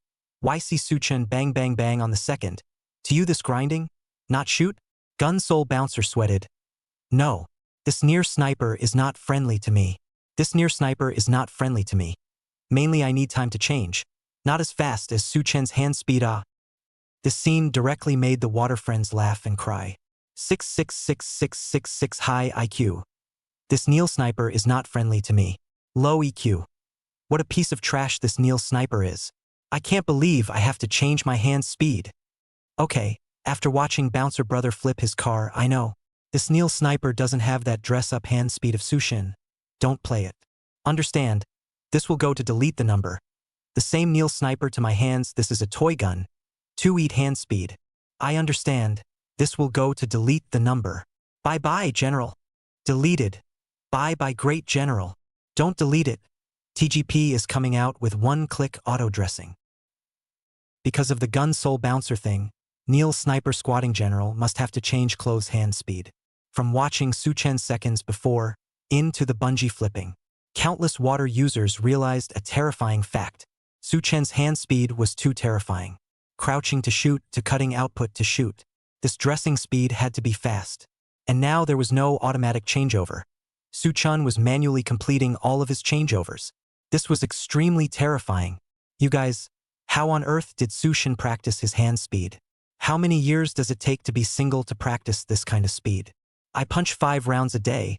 YC Suchen bang bang bang on the second. To you this grinding? Not shoot? Gun Soul Bouncer sweated. No. This near sniper is not friendly to me. This near sniper is not friendly to me. Mainly I need time to change. Not as fast as Suchen's hand speed. This scene directly made the water friends laugh and cry. 6666666 high IQ. This Neil sniper is not friendly to me. Low EQ. What a piece of trash this Neil sniper is. I can't believe I have to change my hand speed. Okay, after watching Bouncer Brother flip his car, I know. This Neil sniper doesn't have that dress-up hand speed of Sushin. Don't play it. Understand, this will go to delete the number. The same Neil sniper to my hands, this is a toy gun. 2 hand speed. I understand. This will go to delete the number. Bye-bye, General. Deleted. Bye-bye, Great General. Don't delete it. TGP is coming out with 1-click auto-dressing. Because of the Gun Soul Bouncer thing, Neil Sniper Squatting General must have to change clothes hand speed. From watching Suchen seconds before, into the bungee flipping. Countless water users realized a terrifying fact. Suchen's hand speed was too terrifying. Crouching to shoot to cutting output to shoot. This dressing speed had to be fast. And now there was no automatic changeover. Suchun was manually completing all of his changeovers. This was extremely terrifying. You guys, how on earth did Sushin practice his hand speed? How many years does it take to be single to practice this kind of speed? I punch 5 rounds a day.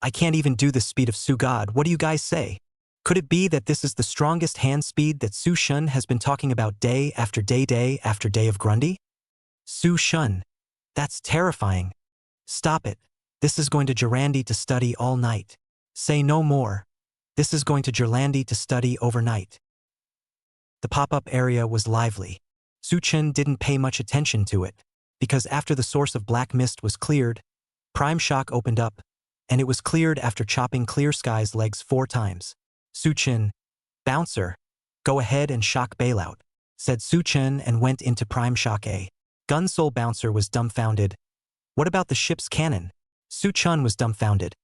I can't even do the speed of Sugod. What do you guys say? Could it be that this is the strongest hand speed that Su Shun has been talking about day after day after day of Grundy? Su Shun. That's terrifying. Stop it. This is going to Gerandi to study all night. Say no more. This is going to Gerlandi to study overnight. The pop-up area was lively. Suchen didn't pay much attention to it, because after the source of black mist was cleared, Prime Shock opened up, and it was cleared after chopping Clear Sky's legs 4 times. Suchen, Bouncer, go ahead and shock bailout, said Suchen and went into Prime Shock A. Gun Soul Bouncer was dumbfounded. What about the ship's cannon? Suchun was dumbfounded.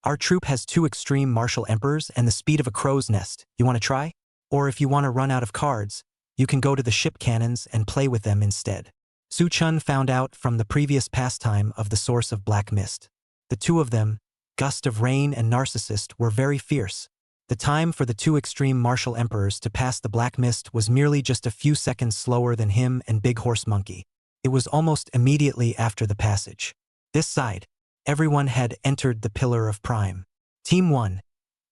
Our troop has 2 extreme martial emperors and the speed of a crow's nest. You want to try? Or if you want to run out of cards, You can go to the ship cannons and play with them instead. Su Chun found out from the previous pastime of the source of black mist. The two of them, Gust of Rain and Narcissist, were very fierce. The time for the two extreme martial emperors to pass the black mist was merely just a few seconds slower than him and Big Horse Monkey. It was almost immediately after the passage. This side, everyone had entered the Pillar of Prime. Team 1,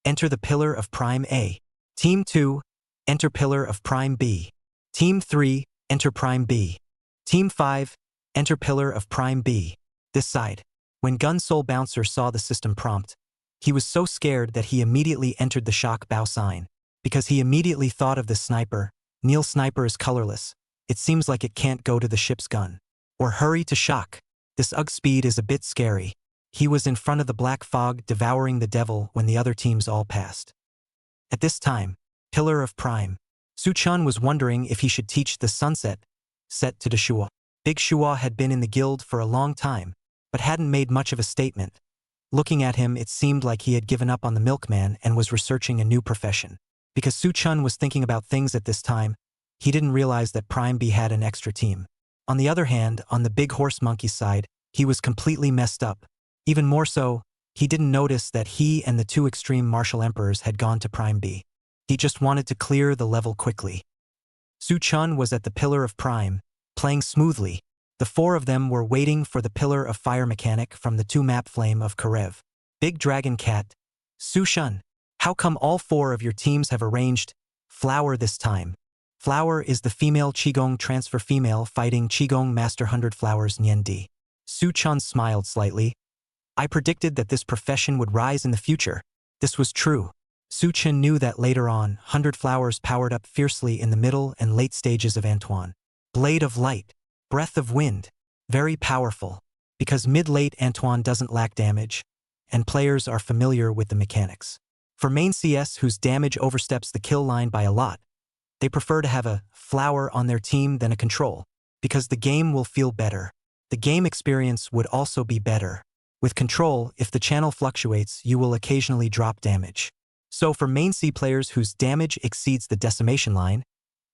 enter the Pillar of Prime A. Team 2, enter Pillar of Prime B. Team 3, enter Prime B. Team 5, enter Pillar of Prime B. This side. When Gun Soul Bouncer saw the system prompt, he was so scared that he immediately entered the shock bow sign, because he immediately thought of the sniper. Neil Sniper is colorless. It seems like it can't go to the ship's gun. Or hurry to shock. This UG speed is a bit scary. He was in front of the black fog devouring the devil when the other teams all passed. At this time, Pillar of Prime. Su Chun was wondering if he should teach the sunset set to the Shua. Big Shua had been in the guild for a long time, but hadn't made much of a statement. Looking at him, it seemed like he had given up on the milkman and was researching a new profession. Because Su Chun was thinking about things at this time, he didn't realize that Prime B had an extra team. On the other hand, on the Big Horse Monkey side, he was completely messed up. Even more so, he didn't notice that he and the two extreme martial emperors had gone to Prime B. He just wanted to clear the level quickly. Su Chun was at the Pillar of Prime, playing smoothly. The four of them were waiting for the Pillar of Fire mechanic from the two-map flame of Karev. Big Dragon Cat. Su Chun, how come all four of your teams have arranged Flower this time? Flower is the female Qigong transfer female fighting Qigong Master 100 Flowers Nian Di. Su Chun smiled slightly. I predicted that this profession would rise in the future. This was true. Su Chun knew that later on, 100 Flowers powered up fiercely in the middle and late stages of Antoine. Blade of Light. Breath of Wind. Very powerful. Because mid-late Antoine doesn't lack damage, and players are familiar with the mechanics. For main CS whose damage oversteps the kill line by a lot, they prefer to have a flower on their team than a control, because the game will feel better. The game experience would also be better. With control, if the channel fluctuates, you will occasionally drop damage. So for main C players whose damage exceeds the decimation line,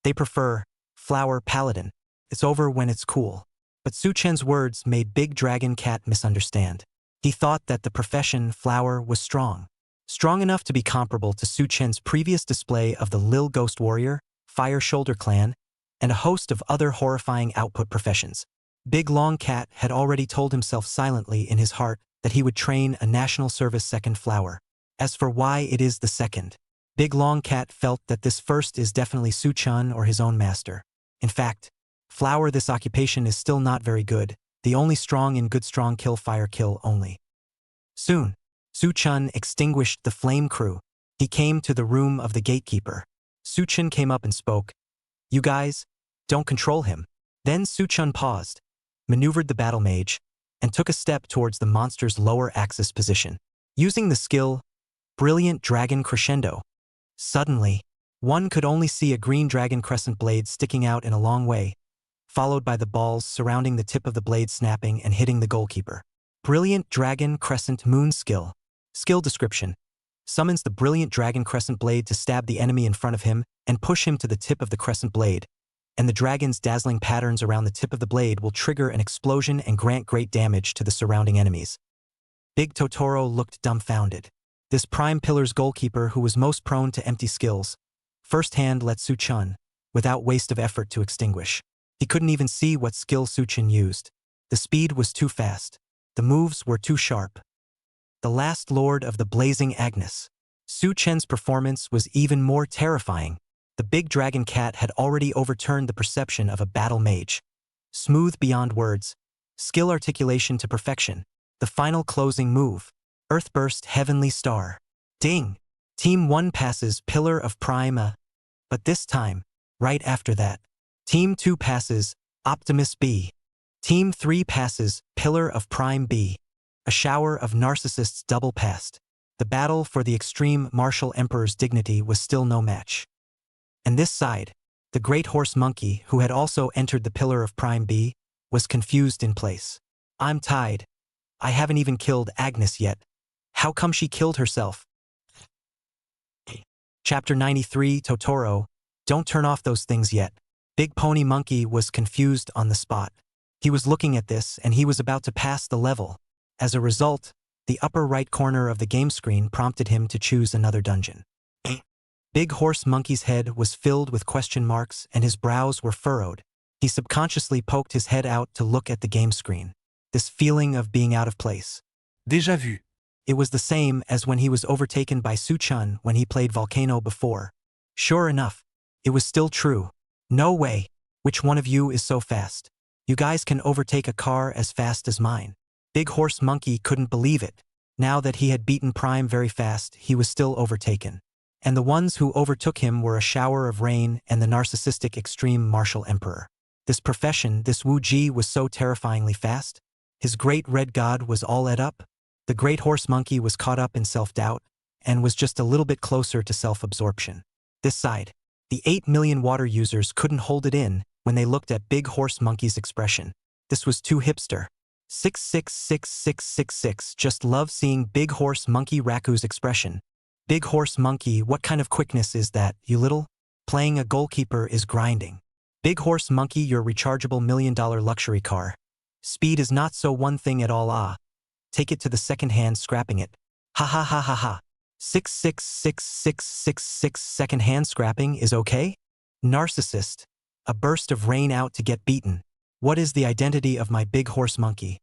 they prefer Flower Paladin. It's over when it's cool. But Su Chen's words made Big Dragon Cat misunderstand. He thought that the profession Flower was strong. Strong enough to be comparable to Su Chen's previous display of the Lil Ghost Warrior, Fire Shoulder Clan, and a host of other horrifying output professions. Big Long Cat had already told himself silently in his heart that he would train a National Service second Flower. As for why it is the second, Big Long Cat felt that this first is definitely Su Chun or his own master. In fact, Flower this occupation is still not very good, the only strong in good strong kill fire kill only. Soon, Su Chun extinguished the flame crew. He came to the room of the gatekeeper. Su Chun came up and spoke. You guys, don't control him. Then Su Chun paused, maneuvered the battle mage, and took a step towards the monster's lower axis position. Using the skill, Brilliant Dragon Crescendo. Suddenly, one could only see a green dragon crescent blade sticking out in a long way, followed by the balls surrounding the tip of the blade snapping and hitting the goalkeeper. Brilliant Dragon Crescent Moon Skill. Skill description. Summons the Brilliant Dragon Crescent Blade to stab the enemy in front of him and push him to the tip of the crescent blade, and the dragon's dazzling patterns around the tip of the blade will trigger an explosion and grant great damage to the surrounding enemies. Big Totoro looked dumbfounded. This Prime Pillar's goalkeeper, who was most prone to empty skills, first-hand let Su Chun, without waste of effort, to extinguish. He couldn't even see what skill Su Chun used. The speed was too fast. The moves were too sharp. The last Lord of the Blazing Agnes. Su Chen's performance was even more terrifying. The Big Dragon Cat had already overturned the perception of a battle mage. Smooth beyond words. Skill articulation to perfection. The final closing move. Earthburst Heavenly Star. Ding! Team 1 passes Pillar of Prime A. But this time, right after that, Team 2 passes Optimus B. Team 3 passes Pillar of Prime B. A shower of narcissists double passed. The battle for the extreme martial emperor's dignity was still no match. And this side, the Great Horse Monkey, who had also entered the Pillar of Prime B, was confused in place. I'm tied. I haven't even killed Agnes yet. How come she killed herself? Chapter 93 Totoro. Don't turn off those things yet. Big Pony Monkey was confused on the spot. He was looking at this and he was about to pass the level. As a result, the upper right corner of the game screen prompted him to choose another dungeon. Big Horse Monkey's head was filled with question marks and his brows were furrowed. He subconsciously poked his head out to look at the game screen. This feeling of being out of place. Déjà vu. It was the same as when he was overtaken by Su-chun when he played Volcano before. Sure enough, it was still true. No way. Which one of you is so fast? You guys can overtake a car as fast as mine. Big Horse Monkey couldn't believe it. Now that he had beaten Prime very fast, he was still overtaken. And the ones who overtook him were a shower of rain and the narcissistic extreme martial emperor. This profession, this Wu Ji was so terrifyingly fast. His great red god was all ed up. The great horse monkey was caught up in self-doubt and was just a little bit closer to self-absorption. This side, the 8 million water users couldn't hold it in when they looked at Big Horse Monkey's expression. This was too hipster. 666666 just love seeing Big Horse Monkey Raku's expression. Big Horse Monkey, what kind of quickness is that, you little? Playing a goalkeeper is grinding. Big Horse Monkey, your rechargeable $1 million luxury car. Speed is not so one thing at all. Take it to the second hand scrapping it. Ha ha ha ha ha. 666666 second hand scrapping is okay? Narcissist. A burst of rain out to get beaten. What is the identity of my Big Horse Monkey?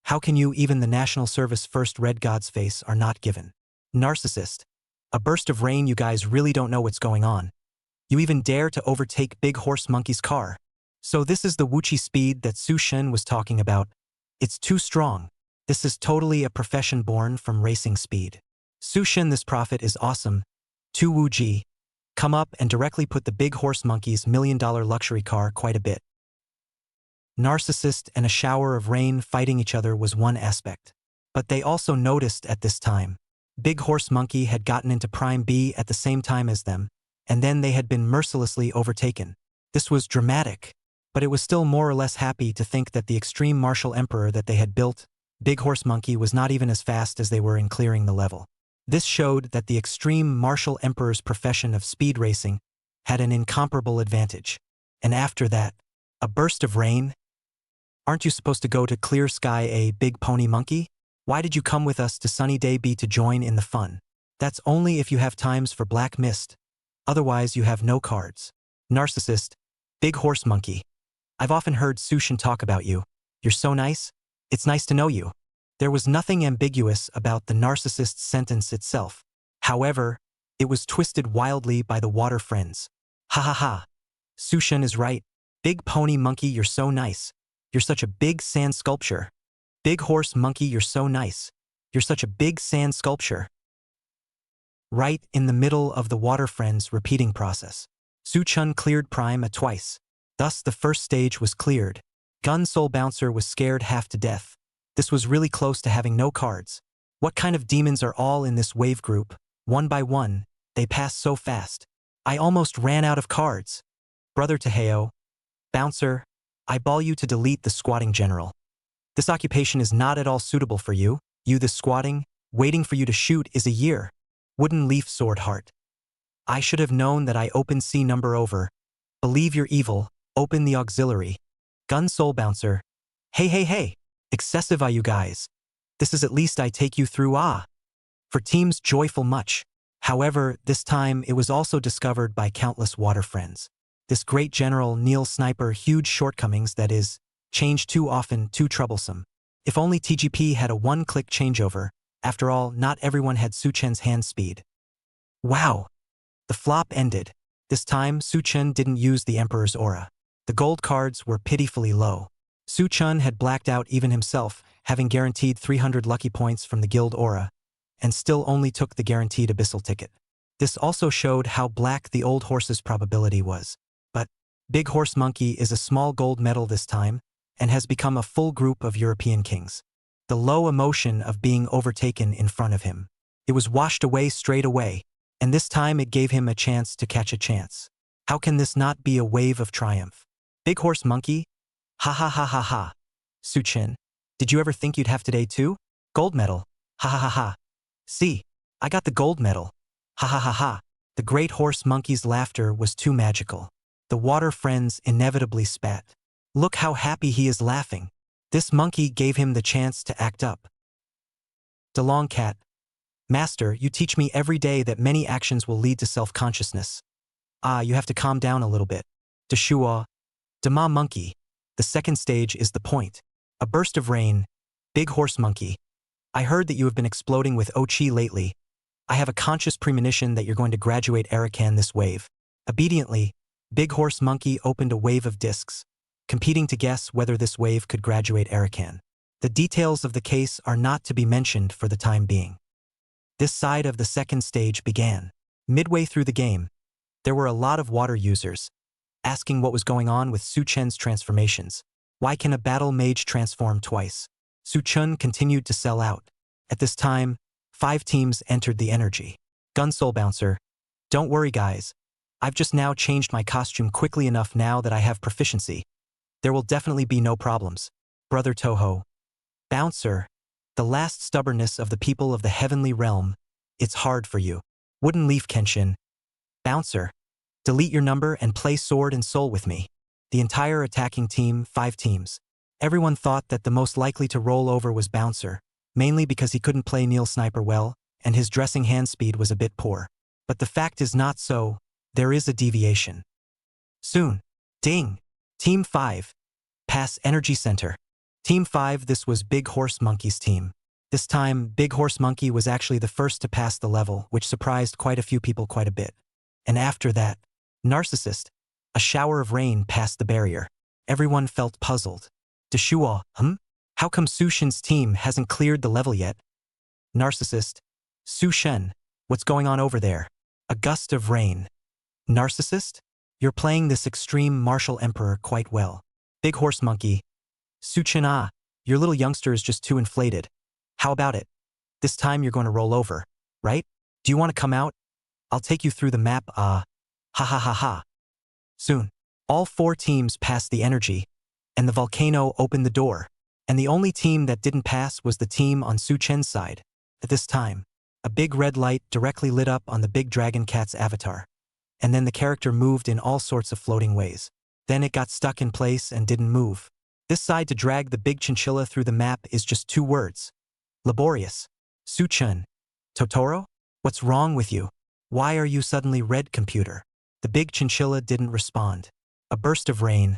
How can you even the National Service first red god's face are not given? Narcissist. A burst of rain, you guys really don't know what's going on. You even dare to overtake Big Horse Monkey's car. So this is the Wuchi speed that Su Shen was talking about. It's too strong. This is totally a profession born from racing speed. Su Shen, this prophet is awesome. To Wu Ji. Come up and directly put the Big Horse Monkey's $1 million luxury car quite a bit. Narcissist and a shower of rain fighting each other was one aspect. But they also noticed at this time. Big Horse Monkey had gotten into Prime B at the same time as them, and then they had been mercilessly overtaken. This was dramatic, but it was still more or less happy to think that the extreme martial emperor that they had built, Big Horse Monkey, was not even as fast as they were in clearing the level. This showed that the extreme martial emperor's profession of speed racing had an incomparable advantage. And after that, a burst of rain? Aren't you supposed to go to Clear Sky A, Big Pony Monkey? Why did you come with us to Sunny Day B to join in the fun? That's only if you have times for Black Mist. Otherwise you have no cards. Narcissist. Big Horse Monkey. I've often heard Su Shen talk about you. You're so nice. It's nice to know you. There was nothing ambiguous about the narcissist's sentence itself. However, it was twisted wildly by the water friends. Ha ha ha. Su Shen is right. Big Pony Monkey, you're so nice. You're such a big sand sculpture. Big Horse Monkey, you're so nice. You're such a big sand sculpture. Right in the middle of the water friends' repeating process, Su Chun cleared Prime twice. Thus the first stage was cleared. Gun Soul Bouncer was scared half to death. This was really close to having no cards. What kind of demons are all in this wave group? One by one, they passed so fast. I almost ran out of cards. Brother Taheo. Bouncer, I ball you to delete the squatting general. This occupation is not at all suitable for you. You the squatting, waiting for you to shoot is a year. Wooden Leaf Sword Heart. I should have known that I open C number over. Believe you're evil, open the auxiliary. Gun Soul Bouncer. Hey hey hey. Excessive you guys. This is at least I take you through For teams joyful much. However, this time it was also discovered by countless water friends. This great general Neil Sniper huge shortcomings, that is, change too often, too troublesome. If only TGP had a one-click changeover. After all, not everyone had Su Chen's hand speed. Wow. The flop ended. This time, Su Chen didn't use the Emperor's aura. The gold cards were pitifully low. Su Chen had blacked out even himself, having guaranteed 300 lucky points from the guild aura, and still only took the guaranteed abyssal ticket. This also showed how black the old horse's probability was. But Big Horse Monkey is a small gold medal this time, and has become a full group of European kings. The low emotion of being overtaken in front of him. It was washed away straight away, and this time it gave him a chance to catch a chance. How can this not be a wave of triumph? Big Horse Monkey? Ha ha ha ha ha. Su Chen, did you ever think you'd have today too? Gold medal. Ha ha ha ha. See, I got the gold medal. Ha ha ha ha. The great horse monkey's laughter was too magical. The water friends inevitably spat. Look how happy he is laughing. This monkey gave him the chance to act up. DeLong cat. Master, you teach me every day that many actions will lead to self-consciousness. You have to calm down a little bit. Deshua. Dema monkey. The second stage is the point. A burst of rain. Big horse monkey. I heard that you have been exploding with Ochi lately. I have a conscious premonition that you're going to graduate Arakan this wave. Obediently, Big Horse Monkey opened a wave of discs, competing to guess whether this wave could graduate Arakan. The details of the case are not to be mentioned for the time being. This side of the second stage began. Midway through the game, there were a lot of water users, asking what was going on with Su Chen's transformations. Why can a battle mage transform twice? Su Chen continued to sell out. At this time, 5 teams entered the energy. Gun Soul Bouncer. Don't worry guys. I've just now changed my costume quickly enough now that I have proficiency. There will definitely be no problems. Brother Toho. Bouncer. The last stubbornness of the people of the heavenly realm. It's hard for you. Wooden Leaf Kenshin. Bouncer. Delete your number and play Sword and Soul with me. The entire attacking team, 5 teams. Everyone thought that the most likely to roll over was Bouncer, mainly because he couldn't play Neil Sniper well, and his dressing hand speed was a bit poor. But the fact is not so. There is a deviation. Soon. Ding. Team 5. Pass Energy Center. Team 5. This was Big Horse Monkey's team. This time, Big Horse Monkey was actually the first to pass the level, which surprised quite a few people quite a bit. And after that, Narcissist. A shower of rain passed the barrier. Everyone felt puzzled. Deshua, How come Su Shen's team hasn't cleared the level yet? Narcissist. Su Shen. What's going on over there? A gust of rain. Narcissist? You're playing this extreme martial emperor quite well. Big Horse Monkey. Su Chen, your little youngster is just too inflated. How about it? This time you're going to roll over, right? Do you want to come out? I'll take you through the map, Ha ha ha ha. Soon, all 4 teams passed the energy, and the volcano opened the door, and the only team that didn't pass was the team on Su Chen's side. At this time, a big red light directly lit up on the big dragon cat's avatar, and then the character moved in all sorts of floating ways. Then it got stuck in place and didn't move. This side to drag the big chinchilla through the map is just 2 words. Laborious. Su Chen. Totoro? What's wrong with you? Why are you suddenly red, computer? The big chinchilla didn't respond. A burst of rain.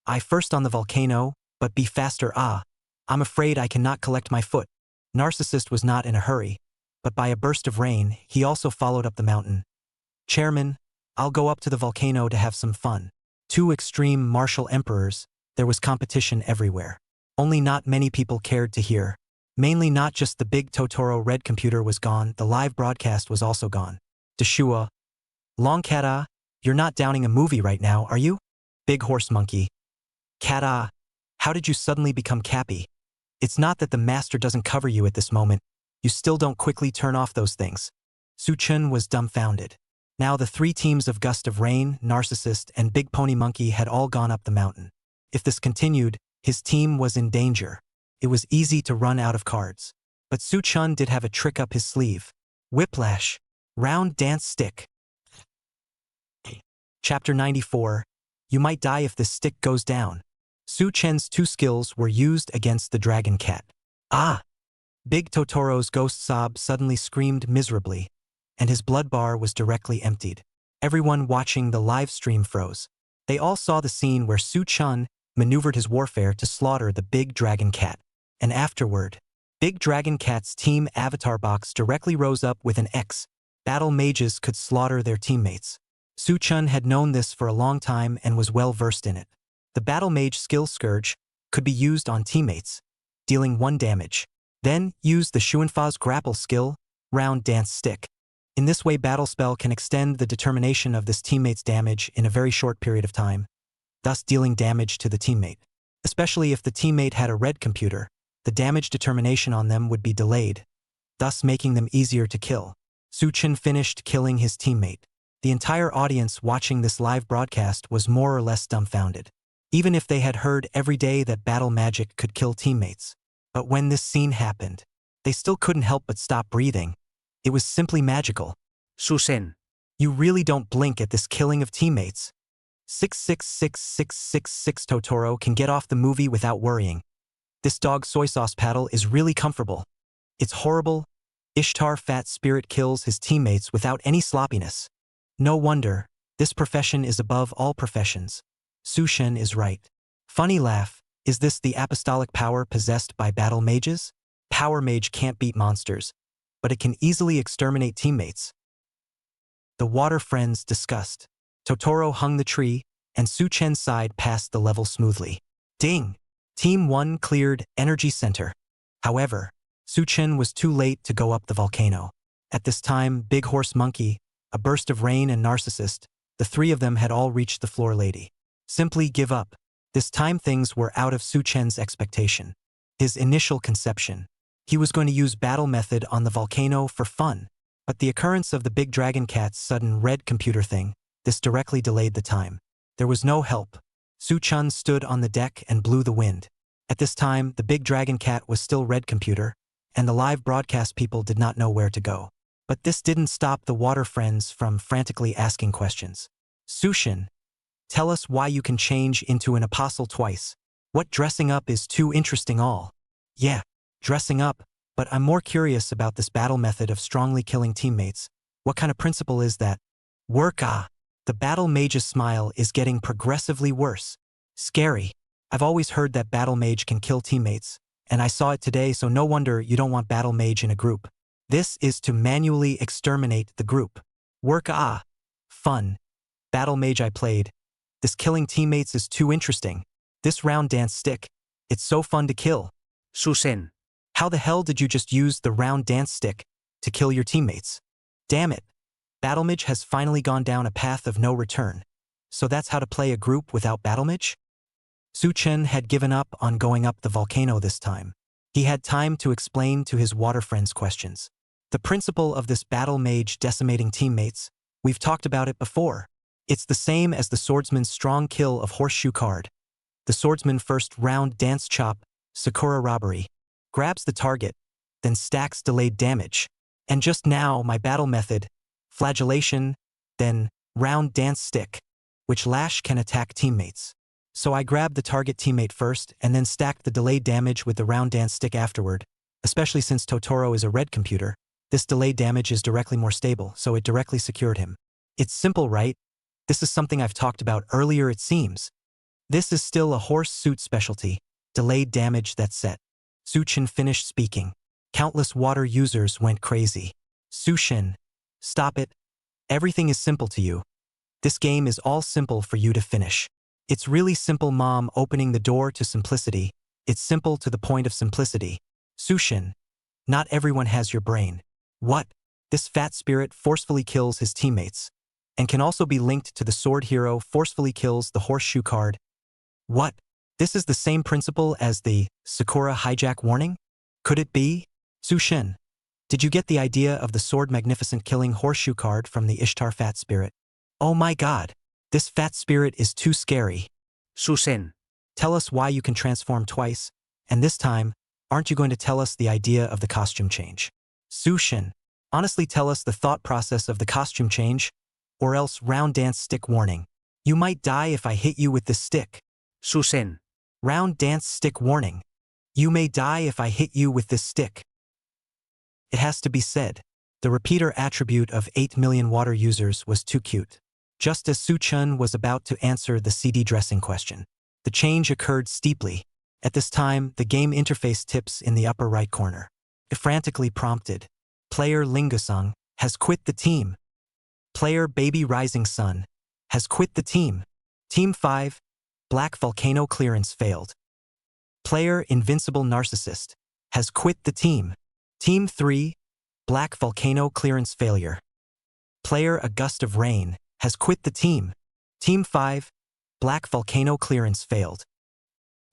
I first on the volcano, but be faster, I'm afraid I cannot collect my foot. Narcissist was not in a hurry, but by a burst of rain, he also followed up the mountain. Chairman, I'll go up to the volcano to have some fun. 2 extreme martial emperors, there was competition everywhere. Only not many people cared to hear. Mainly not just the big Totoro red computer was gone, the live broadcast was also gone. Deshua. Longcat, you're not downing a movie right now, are you? Big Horse Monkey. Cat, how did you suddenly become Cappy? It's not that the master doesn't cover you at this moment. You still don't quickly turn off those things. Su Chen was dumbfounded. Now the 3 teams of Gust of Rain, Narcissist, and Big Pony Monkey had all gone up the mountain. If this continued, his team was in danger. It was easy to run out of cards. But Su Chen did have a trick up his sleeve. Whiplash. Round dance stick. Chapter 94. You might die if this stick goes down. Su Chen's 2 skills were used against the dragon cat. Big Totoro's ghost sob suddenly screamed miserably, and his blood bar was directly emptied. Everyone watching the live stream froze. They all saw the scene where Su Chen maneuvered his warfare to slaughter the big dragon cat. And afterward, Big Dragon Cat's team avatar box directly rose up with an X. Battle mages could slaughter their teammates. Su Chen had known this for a long time and was well versed in it. The battle mage skill Scourge could be used on teammates, dealing 1 damage. Then use the Shuanfa's grapple skill, Round Dance Stick. In this way, battle spell can extend the determination of this teammate's damage in a very short period of time, thus dealing damage to the teammate. Especially if the teammate had a red computer, the damage determination on them would be delayed, thus making them easier to kill. Su Chen finished killing his teammate. The entire audience watching this live broadcast was more or less dumbfounded, even if they had heard every day that battle magic could kill teammates. But when this scene happened, they still couldn't help but stop breathing. It was simply magical. Su Shen. You really don't blink at this killing of teammates. 666666 Totoro can get off the movie without worrying. This dog soy sauce paddle is really comfortable. It's horrible. Ishtar fat spirit kills his teammates without any sloppiness. No wonder, this profession is above all professions. Sushen is right. Funny laugh, is this the apostolic power possessed by battle mages? Power mage can't beat monsters, but it can easily exterminate teammates. The water friends discussed. Totoro hung the tree, and Suchen's side passed the level smoothly. Ding! Team 1 cleared Energy Center. However, Suchen was too late to go up the volcano. At this time, Big Horse Monkey, a burst of rain and Narcissist, the three of them had all reached the floor lady. Simply give up. This time things were out of Suchen's expectation. His initial conception. He was going to use battle method on the volcano for fun, but the occurrence of the big dragon cat's sudden red computer thing, this directly delayed the time. There was no help. Suchun stood on the deck and blew the wind. At this time, the big dragon cat was still red computer, and the live broadcast people did not know where to go. But this didn't stop the water friends from frantically asking questions. Sushin, tell us why you can change into an apostle twice. What dressing up is too interesting all. Yeah, dressing up, but I'm more curious about this battle method of strongly killing teammates. What kind of principle is that? Work The battle mage's smile is getting progressively worse. Scary. I've always heard that battle mage can kill teammates, and I saw it today, so no wonder you don't want battle mage in a group. This is to manually exterminate the group. Work Fun. Battle mage I played. This killing teammates is too interesting. This round dance stick. It's so fun to kill. Susen. How the hell did you just use the round dance stick to kill your teammates? Damn it. Battlemage has finally gone down a path of no return. So that's how to play a group without Battlemage? Suchen had given up on going up the volcano this time. He had time to explain to his water friends questions. The principle of this battle mage decimating teammates, we've talked about it before. It's the same as the swordsman's strong kill of horseshoe card. The swordsman first round dance chop, Sakura robbery, grabs the target, then stacks delayed damage. And just now my battle method, flagellation, then round dance stick, which lash can attack teammates. So I grabbed the target teammate first and then stacked the delayed damage with the round dance stick afterward. Especially since Totoro is a red computer, this delayed damage is directly more stable, so it directly secured him. It's simple, right? This is something I've talked about earlier, it seems. This is still a horse suit specialty, delayed damage that's set. Suchen finished speaking. Countless water users went crazy. Sushin, stop it. Everything is simple to you. This game is all simple for you to finish. It's really simple, mom, opening the door to simplicity. It's simple to the point of simplicity. Sushin, not everyone has your brain. What? This fat spirit forcefully kills his teammates, and can also be linked to the sword hero forcefully kills the horseshoe card. What? This is the same principle as the Sakura hijack warning? Could it be? Sushin, did you get the idea of the sword magnificent killing horseshoe card from the Ishtar fat spirit? Oh my god, this fat spirit is too scary. Susen. Tell us why you can transform twice, and this time, aren't you going to tell us the idea of the costume change? Sushin, honestly tell us the thought process of the costume change, or else round dance stick warning. You might die if I hit you with this stick. Susen. Round dance stick warning. You may die if I hit you with this stick. It has to be said, the repeater attribute of 8 million water users was too cute. Just as Suchun was about to answer the CD dressing question, the change occurred steeply. At this time, the game interface tips in the upper right corner. It frantically prompted, player Lingusung has quit the team. Player Baby Rising Sun has quit the team. Team 5, Black Volcano clearance failed. Player Invincible Narcissist has quit the team. Team 3, Black Volcano clearance failure. Player A Gust of Rain has quit the team. Team 5, Black Volcano clearance failed.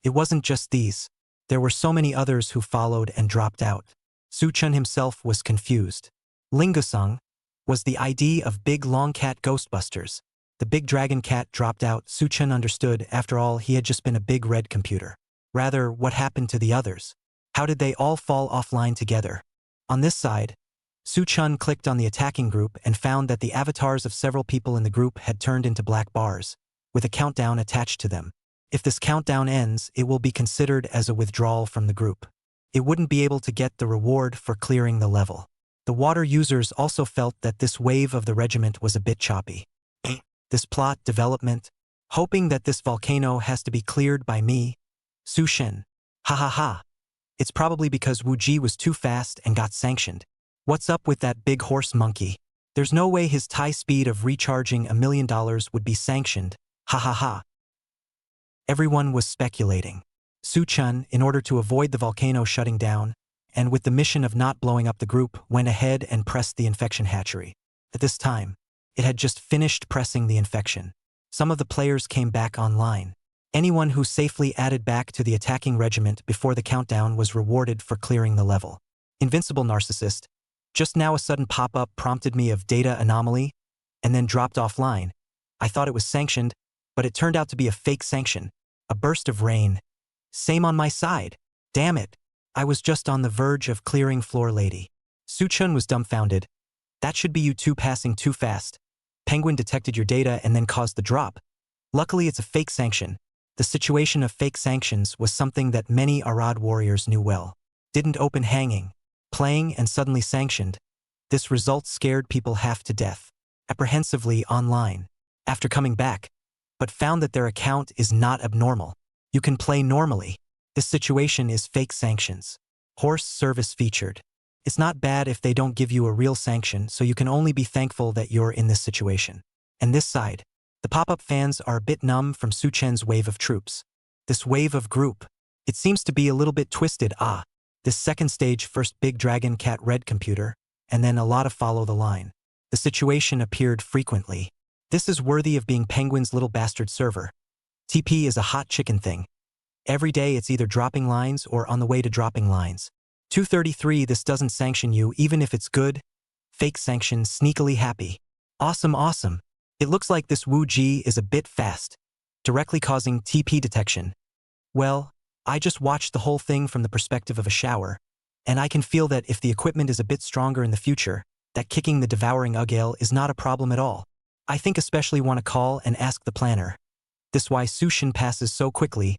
It wasn't just these. There were so many others who followed and dropped out. Suchun himself was confused. Lingusung was the ID of Big Long Cat Ghostbusters. The big dragon cat dropped out. Suchun understood, after all, he had just been a big red computer. Rather, what happened to the others? How did they all fall offline together? On this side, Su-chun clicked on the attacking group and found that the avatars of several people in the group had turned into black bars, with a countdown attached to them. If this countdown ends, it will be considered as a withdrawal from the group. It wouldn't be able to get the reward for clearing the level. The water users also felt that this wave of the regiment was a bit choppy. This plot development, hoping that this volcano has to be cleared by me, Su-shen. Ha ha ha. It's probably because Wu Ji was too fast and got sanctioned. What's up with that big horse monkey? There's no way his tie speed of recharging $1 million would be sanctioned. Ha ha ha. Everyone was speculating. Su-chun, in order to avoid the volcano shutting down, and with the mission of not blowing up the group, went ahead and pressed the infection hatchery. At this time, it had just finished pressing the infection. Some of the players came back online. Anyone who safely added back to the attacking regiment before the countdown was rewarded for clearing the level. Invincible Narcissist. Just now a sudden pop-up prompted me of data anomaly, and then dropped offline. I thought it was sanctioned, but it turned out to be a fake sanction. A burst of rain. Same on my side. Damn it. I was just on the verge of clearing floor lady. Su-chun was dumbfounded. That should be you two passing too fast. Penguin detected your data and then caused the drop. Luckily it's a fake sanction. The situation of fake sanctions was something that many Arad warriors knew well. Didn't open hanging, playing and suddenly sanctioned. This result scared people half to death. Apprehensively online. After coming back, but found that their account is not abnormal. You can play normally. This situation is fake sanctions. Horse service featured. It's not bad if they don't give you a real sanction, so you can only be thankful that you're in this situation. And this side, the pop-up fans are a bit numb from Su-chen's wave of troops. This wave of group, it seems to be a little bit twisted. This second stage first big dragon cat red computer, and then a lot of follow the line. The situation appeared frequently. This is worthy of being Penguin's little bastard server. TP is a hot chicken thing. Every day it's either dropping lines or on the way to dropping lines. 233 This doesn't sanction you even if it's good. Fake sanction sneakily happy. Awesome. It looks like this Wu Ji is a bit fast, directly causing TP detection. Well, I just watched the whole thing from the perspective of a shower, and I can feel that if the equipment is a bit stronger in the future, that kicking the devouring Ugale is not a problem at all. I think especially want to call and ask the planner. This why Su-shen passes so quickly.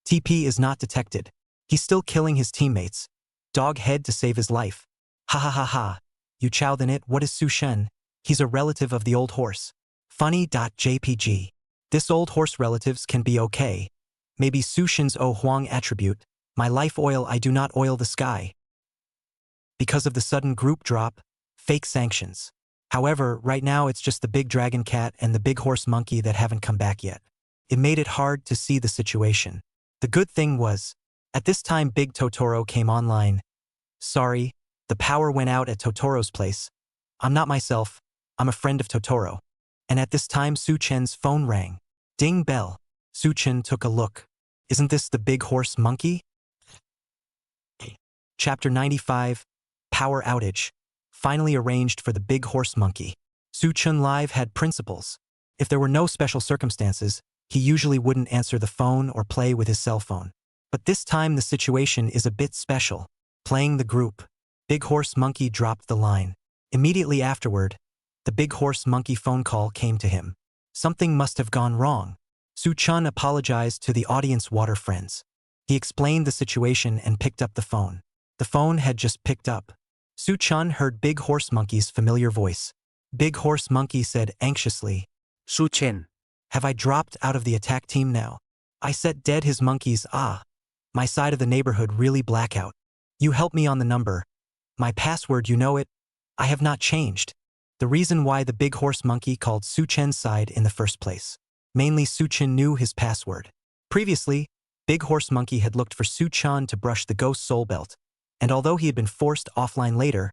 TP is not detected. He's still killing his teammates. Dog head to save his life. Ha ha ha ha. You chow than it. What is Su-shen? He's a relative of the old horse. Funny.jpg. This old horse relatives can be okay. Maybe Su-shen's O Huang attribute. My life oil I do not oil the sky. Because of the sudden group drop, fake sanctions. However, right now it's just the big dragon cat and the big horse monkey that haven't come back yet. It made it hard to see the situation. The good thing was, at this time Big Totoro came online. Sorry, the power went out at Totoro's place. I'm not myself, I'm a friend of Totoro. And at this time Su-chen's phone rang. Ding bell. Su-chen took a look. Isn't this the big horse monkey? Chapter 95, Power Outage. Finally arranged for the big horse monkey. Su-chen Live had principles. If there were no special circumstances, he usually wouldn't answer the phone or play with his cell phone. But this time the situation is a bit special. Playing the group. Big horse monkey dropped the line. Immediately afterward, the big horse monkey phone call came to him. Something must have gone wrong. Su-chun apologized to the audience water friends. He explained the situation and picked up the phone. The phone had just picked up. Su-chun heard Big Horse Monkey's familiar voice. Big Horse Monkey said anxiously, Su-chen. Have I dropped out of the attack team now? I set dead his monkeys. My side of the neighborhood really blackout. You help me on the number. My password, you know it. I have not changed. The reason why the Big Horse Monkey called Su-chen's side in the first place. Mainly Su-chen knew his password. Previously, Big Horse Monkey had looked for Su-chan to brush the ghost soul belt. And although he had been forced offline later,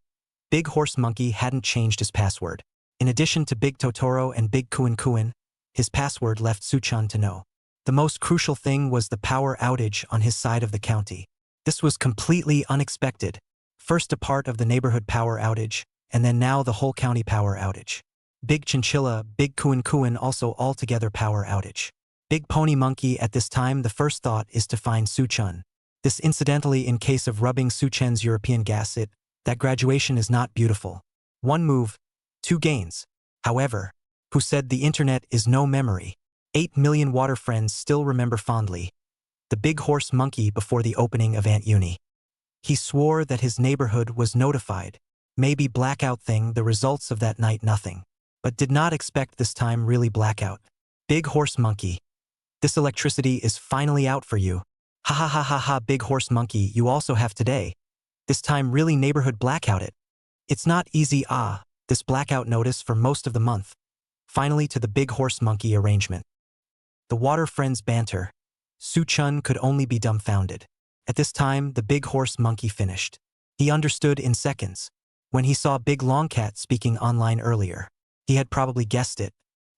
Big Horse Monkey hadn't changed his password. In addition to Big Totoro and Big Kuin, his password left Su-chan to know. The most crucial thing was the power outage on his side of the county. This was completely unexpected. First a part of the neighborhood power outage, and then now the whole county power outage. Big Chinchilla, Big Kuin also altogether power outage. Big Pony Monkey at this time the first thought is to find Su-chun. This incidentally in case of rubbing Su-chen's European gas that graduation is not beautiful. One move, two gains. However, who said the internet is no memory? 8 million water friends still remember fondly the big horse monkey before the opening of Ant Uni. He swore that his neighborhood was notified. Maybe blackout thing, the results of that night nothing. But did not expect this time really blackout. Big horse monkey. This electricity is finally out for you. Ha ha ha ha ha, big horse monkey, you also have today. This time really neighborhood blackout it. It's not easy this blackout notice for most of the month. Finally to the big horse monkey arrangement. The water friends banter. Su-chun could only be dumbfounded. At this time, the big horse monkey finished. He understood in seconds. When he saw Big Longcat speaking online earlier, he had probably guessed it.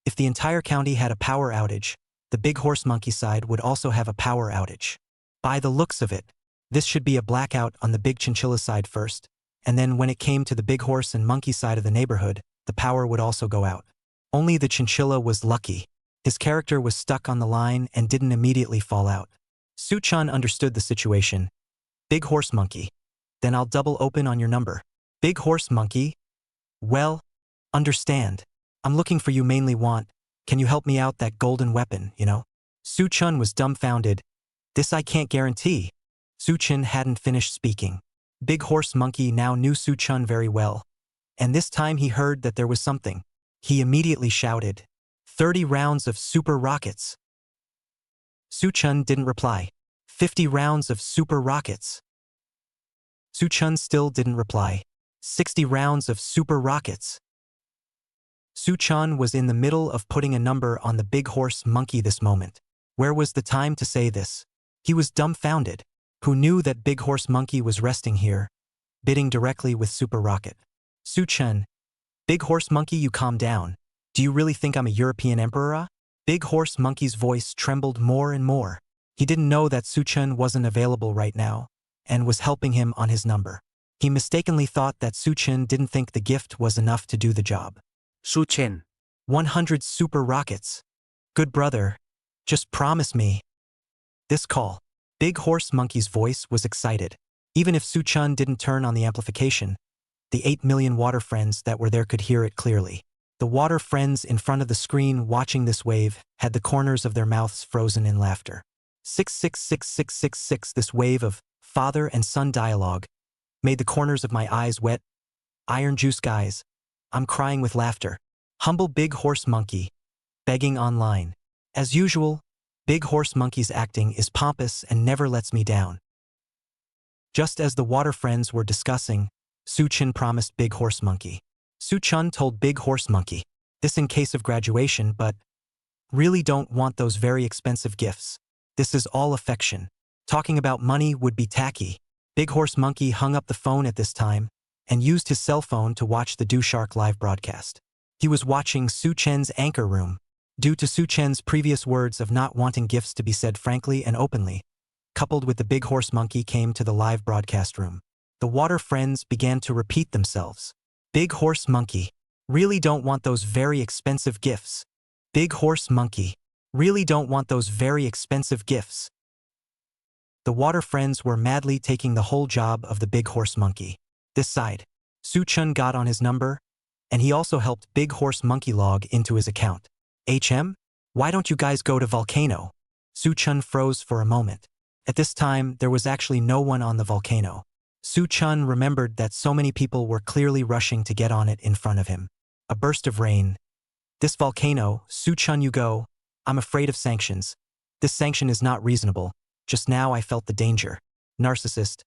If the entire county had a power outage, the big horse monkey side would also have a power outage. By the looks of it, this should be a blackout on the big chinchilla side first, and then when it came to the big horse and monkey side of the neighborhood, the power would also go out. Only the chinchilla was lucky. His character was stuck on the line and didn't immediately fall out. Su-chun understood the situation. Big horse monkey. Then I'll double open on your number. Big horse monkey? Well, understand. I'm looking for you mainly want. Can you help me out that golden weapon, you know? Su-chun was dumbfounded. This I can't guarantee. Su-chun hadn't finished speaking. Big horse monkey now knew Su-chun very well. And this time he heard that there was something. He immediately shouted, 30 rounds of super rockets. Su-chun didn't reply. 50 rounds of super rockets. Su-chun still didn't reply. 60 rounds of super rockets. Su-chun was in the middle of putting a number on the big horse monkey this moment. Where was the time to say this? He was dumbfounded. Who knew that big horse monkey was resting here, bidding directly with super rocket? Su-chun. Big horse monkey, you calm down. Do you really think I'm a European emperor? Big horse monkey's voice trembled more and more. He didn't know that Su-chun wasn't available right now, and was helping him on his number. He mistakenly thought that Su-chun didn't think the gift was enough to do the job. Su-chun. 100 super rockets. Good brother. Just promise me. This call. Big horse monkey's voice was excited. Even if Su-chun didn't turn on the amplification, the 8 million water friends that were there could hear it clearly. The water friends in front of the screen watching this wave had the corners of their mouths frozen in laughter. 6666666, this wave of father and son dialogue made the corners of my eyes wet. Iron juice guys. I'm crying with laughter. Humble big horse monkey. Begging online. As usual, big horse monkey's acting is pompous and never lets me down. Just as the water friends were discussing, Su-chun promised big horse monkey. Su-chun told big horse monkey, this in case of graduation, but really don't want those very expensive gifts. This is all affection. Talking about money would be tacky. Big horse monkey hung up the phone at this time and used his cell phone to watch the Do Shark live broadcast. He was watching Su-chun's anchor room. Due to Su-chun's previous words of not wanting gifts to be said frankly and openly, coupled with the big horse monkey came to the live broadcast room. The water friends began to repeat themselves. Big horse monkey. Really don't want those very expensive gifts. Big horse monkey. Really don't want those very expensive gifts. The water friends were madly taking the whole job of the big horse monkey. This side. Su-chun got on his number, and he also helped big horse monkey log into his account. Why don't you guys go to volcano? Su-chun froze for a moment. At this time, there was actually no one on the volcano. Su-chun remembered that so many people were clearly rushing to get on it in front of him. A burst of rain. This volcano, Su-chun, you go. I'm afraid of sanctions. This sanction is not reasonable. Just now I felt the danger. Narcissist.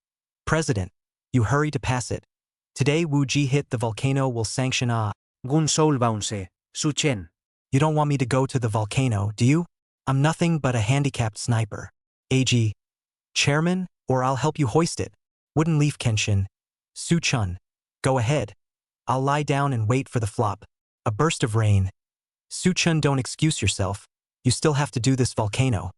President. You hurry to pass it. Today Wu Ji hit the volcano will sanction Gun soul bounce. Su-chun. You don't want me to go to the volcano, do you? I'm nothing but a handicapped sniper. AG. Chairman, or I'll help you hoist it. Wooden leaf Kenshin. Su-chun. Go ahead. I'll lie down and wait for the flop. A burst of rain. Su-chun, don't excuse yourself. You still have to do this volcano.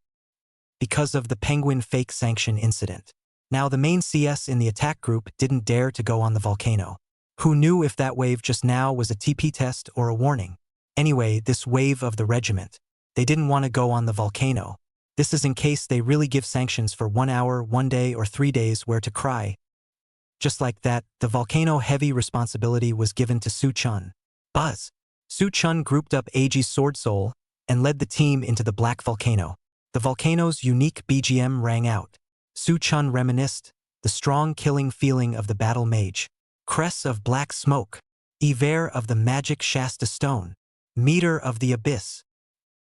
Because of the penguin fake sanction incident. Now the main CS in the attack group didn't dare to go on the volcano. Who knew if that wave just now was a TP test or a warning? Anyway, this wave of the regiment. They didn't want to go on the volcano. This is in case they really give sanctions for 1 hour, 1 day, or 3 days where to cry. Just like that, the volcano-heavy responsibility was given to Su-chun. Buzz. Su-chun grouped up Eiji's sword soul and led the team into the black volcano. The volcano's unique BGM rang out. Su-chun reminisced, the strong killing feeling of the battle mage. Cress of black smoke. Iver of the magic Shasta stone. Meter of the abyss.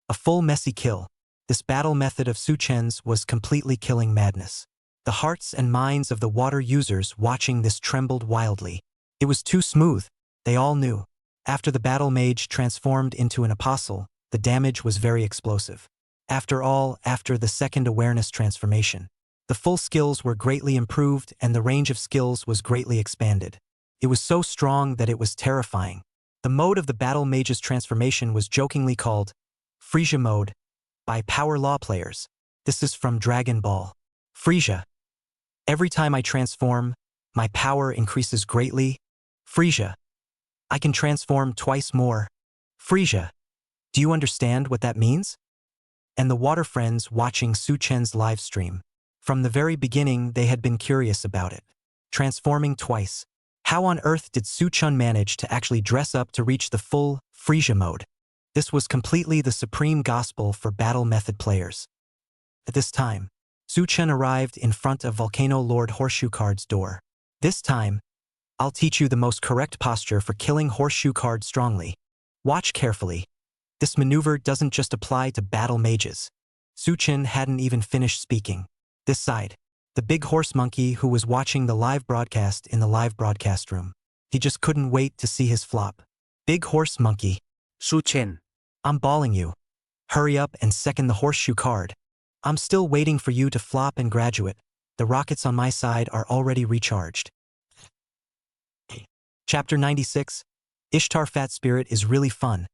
A full messy kill. This battle method of Su-chun's was completely killing madness. The hearts and minds of the water users watching this trembled wildly. It was too smooth, they all knew. After the battle mage transformed into an apostle, the damage was very explosive. After all, after the second awareness transformation, the full skills were greatly improved and the range of skills was greatly expanded. It was so strong that it was terrifying. The mode of the battle mage's transformation was jokingly called Frisia mode by Power Law players. This is from Dragon Ball. Frisia. Every time I transform, my power increases greatly. Frisia. I can transform twice more. Frisia. Do you understand what that means? And the water friends watching Su-chun's live stream. From the very beginning, they had been curious about it. Transforming twice. How on earth did Su-chun manage to actually dress up to reach the full Frisia mode? This was completely the supreme gospel for battle method players. At this time, Su-chun arrived in front of Volcano Lord Horseshoe Card's door. This time, I'll teach you the most correct posture for killing Horseshoe Card strongly. Watch carefully. This maneuver doesn't just apply to battle mages. Su-chun hadn't even finished speaking. This side, the big horse monkey who was watching the live broadcast in the live broadcast room. He just couldn't wait to see his flop. Big horse monkey. Su-chun. I'm balling you. Hurry up and second the Horseshoe Card. I'm still waiting for you to flop and graduate. The rockets on my side are already recharged. Chapter 96. Ishtar Fat Spirit is really fun.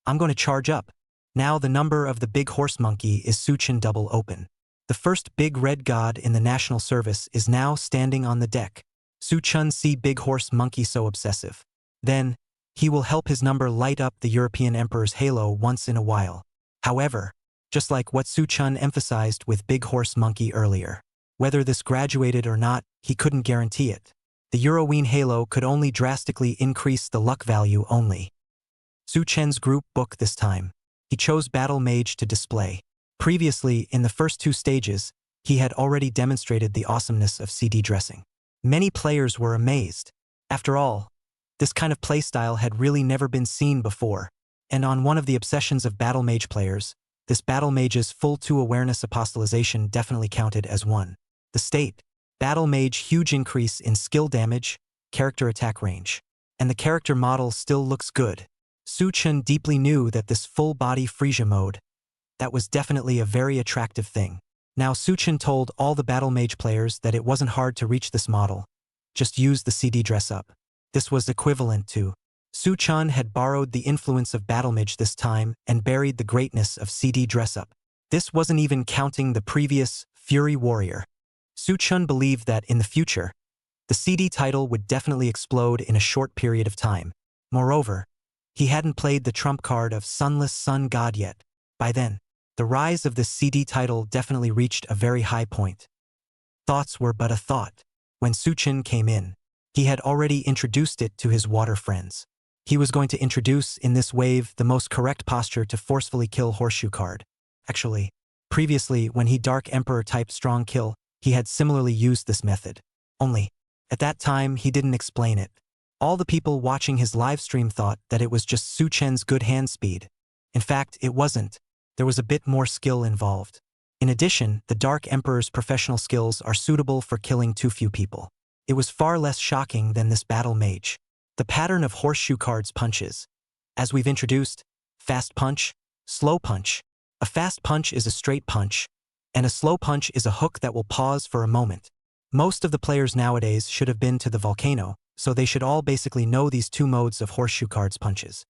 I'm going to charge up. Now the number of the big horse monkey is Su-chun double open. The first big red god in the national service is now standing on the deck. Su-chun see big horse monkey so obsessive. Then, he will help his number light up the European Emperor's halo once in a while. However, just like what Su-chun emphasized with Big Horse Monkey earlier. Whether this graduated or not, he couldn't guarantee it. The Euroween halo could only drastically increase the luck value only. Su-chun's group book this time. He chose Battle Mage to display. Previously, in the first two stages, he had already demonstrated the awesomeness of CD dressing. Many players were amazed. After all, this kind of playstyle had really never been seen before, and on one of the obsessions of Battle Mage players, this Battle Mage's full 2 awareness apostolization definitely counted as one. The state, Battle Mage huge increase in skill damage, character attack range. And the character model still looks good. Su-chun deeply knew that this full-body Frisia mode, that was definitely a very attractive thing. Now Su-chun told all the Battle Mage players that it wasn't hard to reach this model. Just use the CD dress-up. This was equivalent to Su-chun had borrowed the influence of Battle Mage this time and buried the greatness of CD dress-up. This wasn't even counting the previous Fury Warrior. Su-chun believed that in the future, the CD title would definitely explode in a short period of time. Moreover, he hadn't played the trump card of Sunless Sun God yet. By then, the rise of this CD title definitely reached a very high point. Thoughts were but a thought. When Su-chun came in, he had already introduced it to his water friends. He was going to introduce in this wave the most correct posture to forcefully kill Horseshoe Card. Actually, previously when he Dark Emperor type strong kill, he had similarly used this method. Only, at that time he didn't explain it. All the people watching his live stream thought that it was just Su-chun's good hand speed. In fact, it wasn't. There was a bit more skill involved. In addition, the Dark Emperor's professional skills are suitable for killing too few people. It was far less shocking than this Battle Mage. The pattern of Horseshoe Card's punches. As we've introduced, fast punch, slow punch. A fast punch is a straight punch, and a slow punch is a hook that will pause for a moment. Most of the players nowadays should have been to the volcano, so they should all basically know these 2 modes of Horseshoe Card's punches.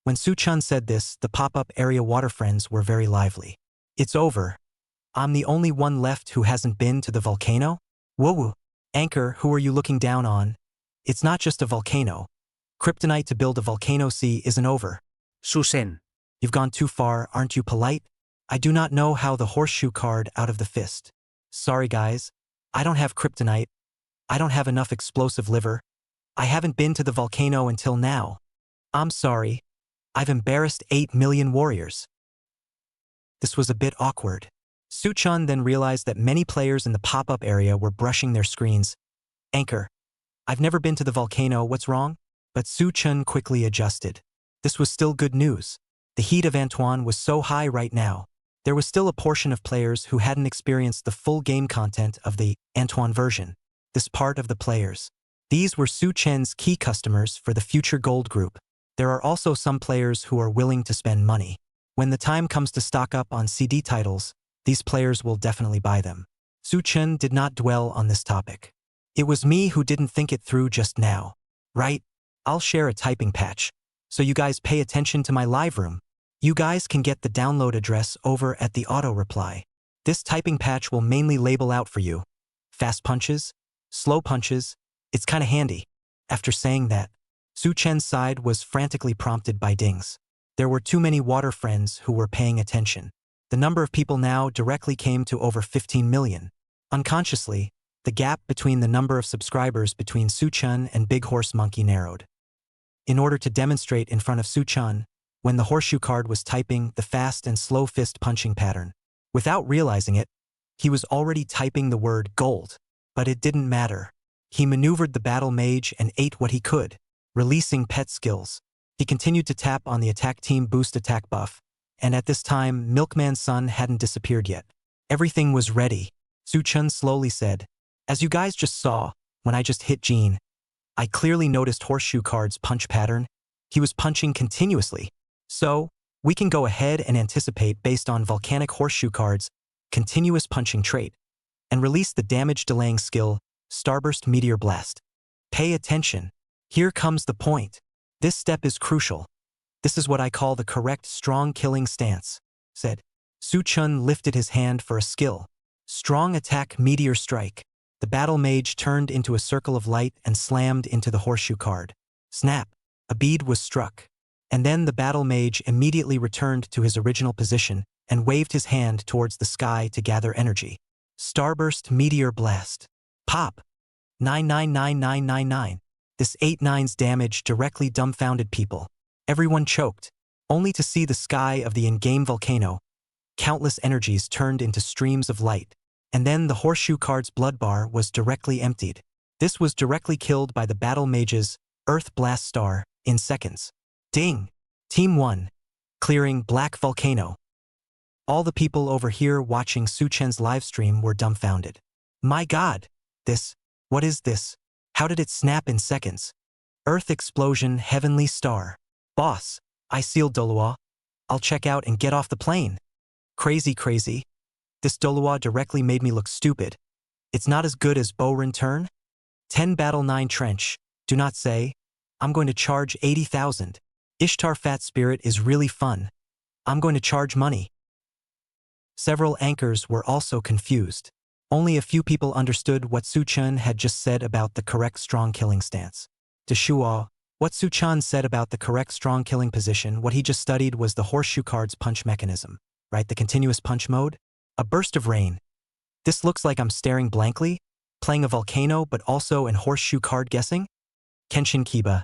When Su-chun said this, the pop-up area water friends were very lively. It's over. I'm the only one left who hasn't been to the volcano? Whoa. Anchor, who are you looking down on? It's not just a volcano. Kryptonite to build a volcano sea isn't over. Su-chun. You've gone too far, aren't you polite? I do not know how the Horseshoe Card out of the fist. Sorry guys, I don't have kryptonite. I don't have enough explosive liver. I haven't been to the volcano until now. I'm sorry. I've embarrassed 8 million warriors. This was a bit awkward. Su-chun then realized that many players in the pop-up area were brushing their screens. Anchor. I've never been to the volcano, what's wrong? But Su-chun quickly adjusted. This was still good news. The heat of Antoine was so high right now. There was still a portion of players who hadn't experienced the full game content of the Antoine version. This part of the players. These were Su-chun's key customers for the future gold group. There are also some players who are willing to spend money. When the time comes to stock up on CD titles, these players will definitely buy them. Su-chun did not dwell on this topic. It was me who didn't think it through just now. Right? I'll share a typing patch. So you guys pay attention to my live room. You guys can get the download address over at the auto reply. This typing patch will mainly label out for you. Fast punches, slow punches, it's kinda handy. After saying that, Su-chun's side was frantically prompted by dings. There were too many water friends who were paying attention. The number of people now directly came to over 15 million. Unconsciously, the gap between the number of subscribers between Su-chun and Big Horse Monkey narrowed. In order to demonstrate in front of Su-chun, when the horseshoe card was typing the fast and slow fist punching pattern. Without realizing it, he was already typing the word gold. But it didn't matter. He maneuvered the battle mage and ate what he could, releasing pet skills. He continued to tap on the attack team boost attack buff, and at this time, Milkman's son hadn't disappeared yet. Everything was ready. Su-chun slowly said, as you guys just saw, when I just hit Jean, I clearly noticed horseshoe card's punch pattern. He was punching continuously. So, we can go ahead and anticipate based on volcanic horseshoe card's continuous punching trait, and release the damage delaying skill, Starburst Meteor Blast. Pay attention. Here comes the point. This step is crucial. This is what I call the correct strong killing stance, said. Su-chun lifted his hand for a skill. Strong attack Meteor Strike. The battle mage turned into a circle of light and slammed into the horseshoe card. Snap. A bead was struck. And then the battle mage immediately returned to his original position and waved his hand towards the sky to gather energy. Starburst Meteor Blast. Pop. 999999. This 8/9's damage directly dumbfounded people. Everyone choked, only to see the sky of the in-game volcano. Countless energies turned into streams of light, and then the horseshoe card's blood bar was directly emptied. This was directly killed by the battle mage's Earth Blast Star in seconds. Ding! Team 1. Clearing Black Volcano. All the people over here watching Su-chun's livestream were dumbfounded. My god! What is this? How did it snap in seconds? Earth Explosion Heavenly Star. Boss, I sealed Dolua. I'll check out and get off the plane. Crazy. This Dolua directly made me look stupid. It's not as good as Borin Turn? 10 Battle 9 Trench. Do not say. I'm going to charge 80,000. Ishtar Fat Spirit is really fun. I'm going to charge money. Several anchors were also confused. Only a few people understood what Su-chun had just said about the correct strong killing stance. To Shuo, what Su-chun said about the correct strong killing position, what he just studied was the horseshoe card's punch mechanism, right? The continuous punch mode? A burst of rain. This looks like I'm staring blankly, playing a volcano but also in horseshoe card guessing? Kenshin Kiba.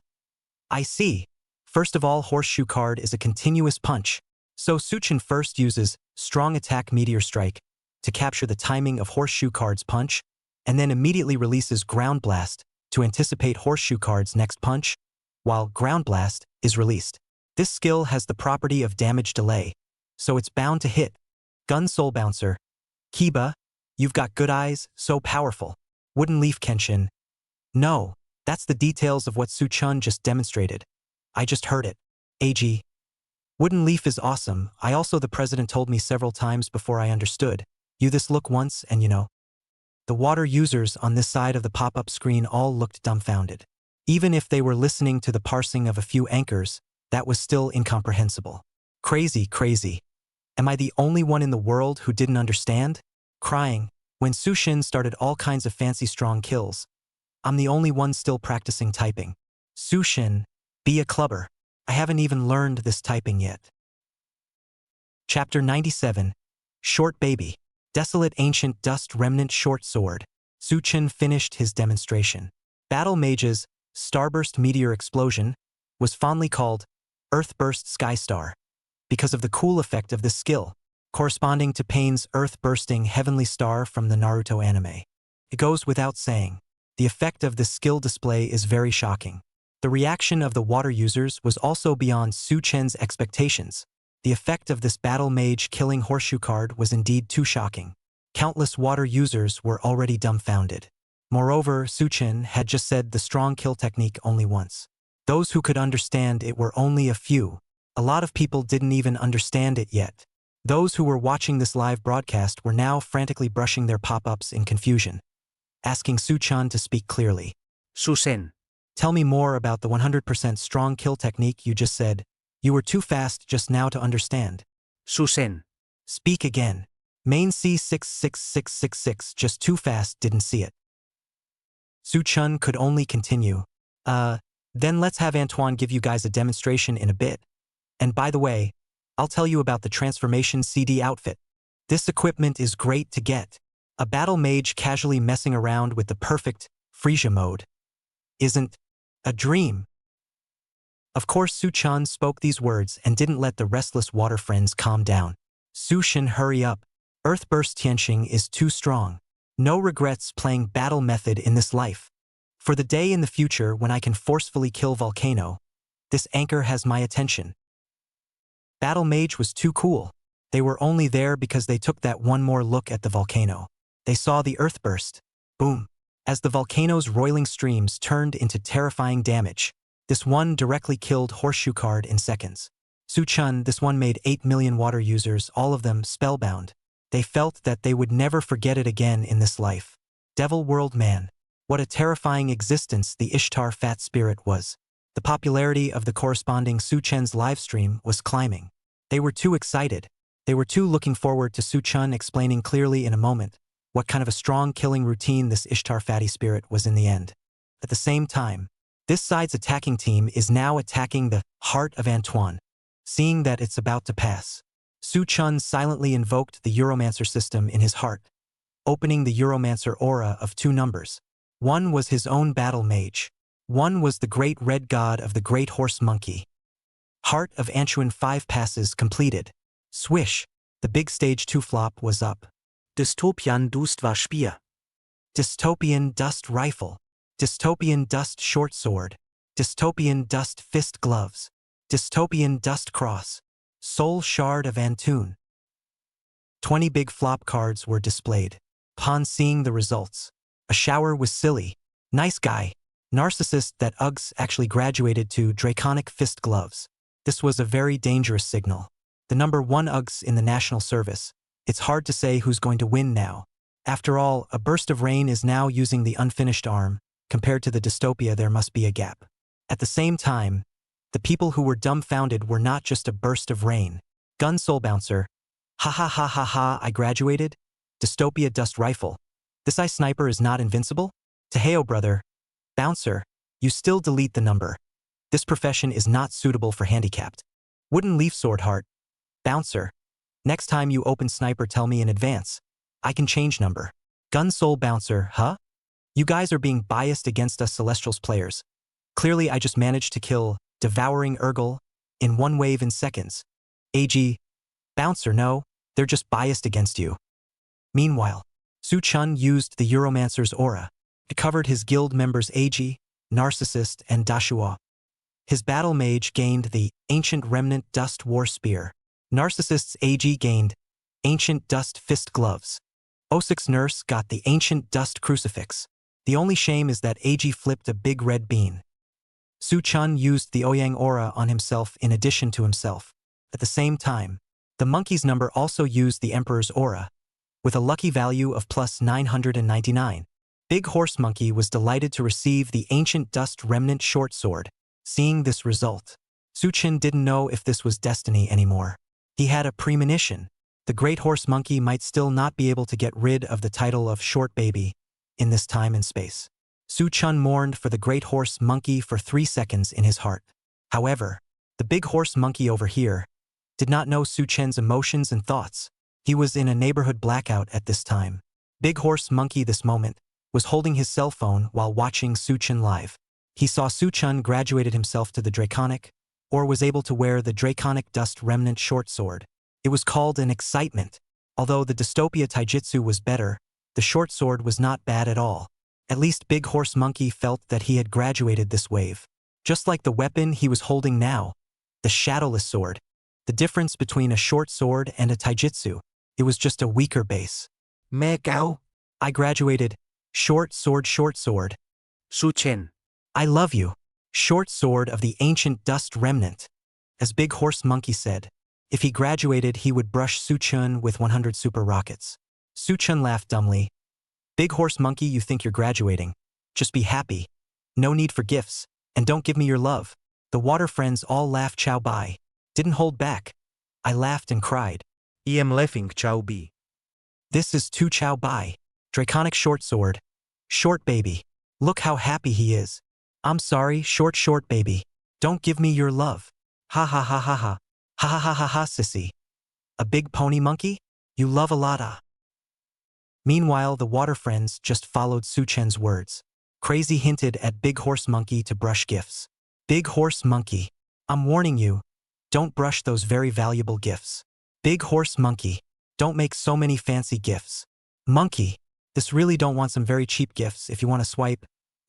I see. First of all, horseshoe card is a continuous punch. So Su-chun first uses strong attack Meteor Strike to capture the timing of horseshoe card's punch, and then immediately releases Ground Blast to anticipate horseshoe card's next punch, while Ground Blast is released. This skill has the property of damage delay, so it's bound to hit. Gun Soul Bouncer. Kiba, you've got good eyes, so powerful. Wooden Leaf Kenshin. No, that's the details of what Su-chun just demonstrated. I just heard it. AG. Wooden Leaf is awesome. The president told me several times before I understood. You this look once and you know. The water users on this side of the pop-up screen all looked dumbfounded. Even if they were listening to the parsing of a few anchors, that was still incomprehensible. Crazy. Am I the only one in the world who didn't understand? Crying. When Su-chun started all kinds of fancy strong kills, I'm the only one still practicing typing. Su-chun, be a clubber. I haven't even learned this typing yet. Chapter 97. Short Baby. Desolate Ancient Dust Remnant Short Sword. Su Chen finished his demonstration. Battle Mage's Starburst Meteor Explosion was fondly called Earthburst Skystar because of the cool effect of this skill, corresponding to Pain's Earth-Bursting Heavenly Star from the Naruto anime. It goes without saying, the effect of this skill display is very shocking. The reaction of the water users was also beyond Su Chen's expectations. The effect of this Battle Mage killing horseshoe card was indeed too shocking. Countless water users were already dumbfounded. Moreover, Su Chen had just said the strong kill technique only once. Those who could understand it were only a few. A lot of people didn't even understand it yet. Those who were watching this live broadcast were now frantically brushing their pop-ups in confusion, asking Su Chen to speak clearly. Su Chen. Tell me more about the 100% strong kill technique you just said. You were too fast just now to understand. Su Chen. Speak again. Main C66666 just too fast didn't see it. Su Chen could only continue. Then let's have Antoine give you guys a demonstration in a bit. And by the way, I'll tell you about the transformation CD outfit. This equipment is great to get. A battle mage casually messing around with the perfect Frisia mode isn't a dream. Of course, Su Chen spoke these words and didn't let the restless water friends calm down. Su Chen, hurry up. Earthburst Tianxing is too strong. No regrets playing battle method in this life. For the day in the future when I can forcefully kill Volcano, this anchor has my attention. Battle Mage was too cool. They were only there because they took that one more look at the volcano. They saw the earthburst. Boom. As the volcano's roiling streams turned into terrifying damage, this one directly killed Horseshoe Card in seconds. Su Chen, this one made 8 million water users, all of them spellbound. They felt that they would never forget it again in this life. Devil World Man. What a terrifying existence the Ishtar Fat Spirit was. The popularity of the corresponding Su Chen's livestream was climbing. They were too excited. They were too looking forward to Su Chen explaining clearly in a moment what kind of a strong killing routine this Ishtar Fatty Spirit was in the end. At the same time, this side's attacking team is now attacking the heart of Antoine. Seeing that it's about to pass, Su Chen silently invoked the Euromancer system in his heart, opening the Euromancer aura of 2 numbers. One was his own battle mage. One was the great red god of the great horse monkey. Heart of Antoine 5 passes completed. Swish, the big stage 2 flop was up. Dystopian Dust war Speer. Dystopian Dust Rifle. Dystopian Dust Short Sword. Dystopian Dust Fist Gloves. Dystopian Dust Cross. Soul Shard of Antoon. 20 big flop cards were displayed. Upon seeing the results, a shower was silly. Nice guy. Narcissist that Uggs actually graduated to Draconic Fist Gloves. This was a very dangerous signal. The number 1 Uggs in the national service. It's hard to say who's going to win now. After all, a burst of rain is now using the unfinished arm. Compared to the dystopia, there must be a gap. At the same time, the people who were dumbfounded were not just a burst of rain. Gun Soul Bouncer. Ha ha ha ha ha, I graduated? Dystopia Dust Rifle. This eye sniper is not invincible? Taheo brother. Bouncer, you still delete the number. This profession is not suitable for handicapped. Wooden Leaf Sword Heart. Bouncer. Next time you open sniper, tell me in advance. I can change number. Gun Soul Bouncer, huh? You guys are being biased against us Celestials players. Clearly I just managed to kill Devouring Urgle in 1 wave in seconds. AG. Bouncer, no, they're just biased against you. Meanwhile, Su Chen used the Euromancer's aura. It covered his guild members AG, Narcissist, and Dashua. His battle mage gained the Ancient Remnant Dust War Spear. Narcissist's AG gained Ancient Dust Fist Gloves. Osix Nurse got the Ancient Dust Crucifix. The only shame is that AG flipped a big red bean. Su Chen used the Ouyang aura on himself in addition to himself. At the same time, the monkey's number also used the Emperor's aura, with a lucky value of plus 999. Big Horse Monkey was delighted to receive the Ancient Dust Remnant Short Sword. Seeing this result, Su Chen didn't know if this was destiny anymore. He had a premonition. The Great Horse Monkey might still not be able to get rid of the title of Short Baby in this time and space. Su Chen mourned for the Great Horse Monkey for 3 seconds in his heart. However, the Big Horse Monkey over here did not know Su Chen's emotions and thoughts. He was in a neighborhood blackout at this time. Big Horse Monkey this moment was holding his cell phone while watching Su-chun live. He saw Su-chun graduated himself to the Draconic, or was able to wear the Draconic Dust Remnant short sword. It was called an excitement. Although the Dystopia Taijutsu was better, the short sword was not bad at all. At least Big Horse Monkey felt that he had graduated this wave. Just like the weapon he was holding now, the Shadowless Sword. The difference between a short sword and a taijutsu, it was just a weaker base. Megao. I graduated. Short sword, short sword. Su-chen. I love you. Short sword of the ancient dust remnant. As Big Horse Monkey said, if he graduated he would brush Su-chun with 100 super rockets. Su-chun laughed dumbly. Big Horse Monkey, you think you're graduating. Just be happy. No need for gifts. And don't give me your love. The water friends all laughed chow bai. Didn't hold back. I laughed and cried. I am laughing chow bi. This is too chow bai. Draconic short sword. Short baby. Look how happy he is. I'm sorry, short baby. Don't give me your love. Ha ha ha ha ha. Ha ha ha ha ha sissy. A big pony monkey? You love a lot ah. Meanwhile, the water friends just followed Su-chen's words. Crazy hinted at Big Horse Monkey to brush gifts. Big Horse Monkey. I'm warning you. Don't brush those very valuable gifts. Big Horse Monkey. Don't make so many fancy gifts. Monkey. This really don't want some very cheap gifts. If you want to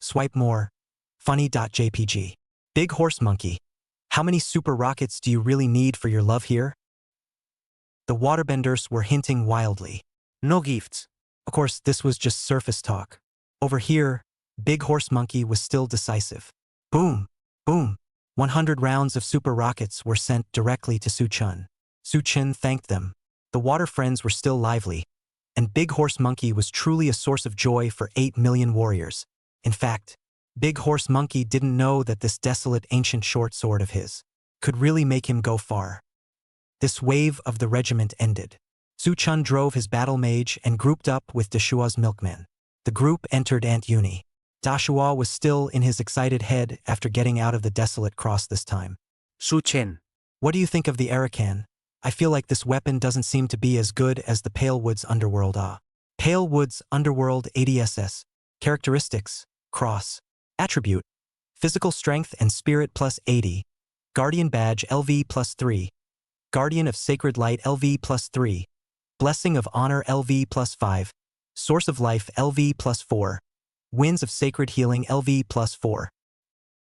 swipe more. Funny.jpg. Big Horse Monkey. How many super rockets do you really need for your love here? The waterbenders were hinting wildly. No gifts. Of course, this was just surface talk. Over here, Big Horse Monkey was still decisive. Boom, boom. 100 rounds of super rockets were sent directly to Su-chun. Su-chun thanked them. The water friends were still lively, and Big Horse Monkey was truly a source of joy for 8 million warriors. In fact, Big Horse Monkey didn't know that this desolate ancient short sword of his could really make him go far. This wave of the regiment ended. Su-chun drove his battle mage and grouped up with Dashua's milkman. The group entered Aunt Uni. Dashua was still in his excited head after getting out of the desolate cross this time. Su-chen. What do you think of the Arakan? I feel like this weapon doesn't seem to be as good as the Pale Woods Underworld Pale Woods Underworld ADSS. Characteristics. Cross. Attribute. Physical strength and spirit plus 80. Guardian badge LV plus 3. Guardian of Sacred Light LV plus 3. Blessing of Honor LV plus 5. Source of Life LV plus 4. Winds of Sacred Healing LV plus 4.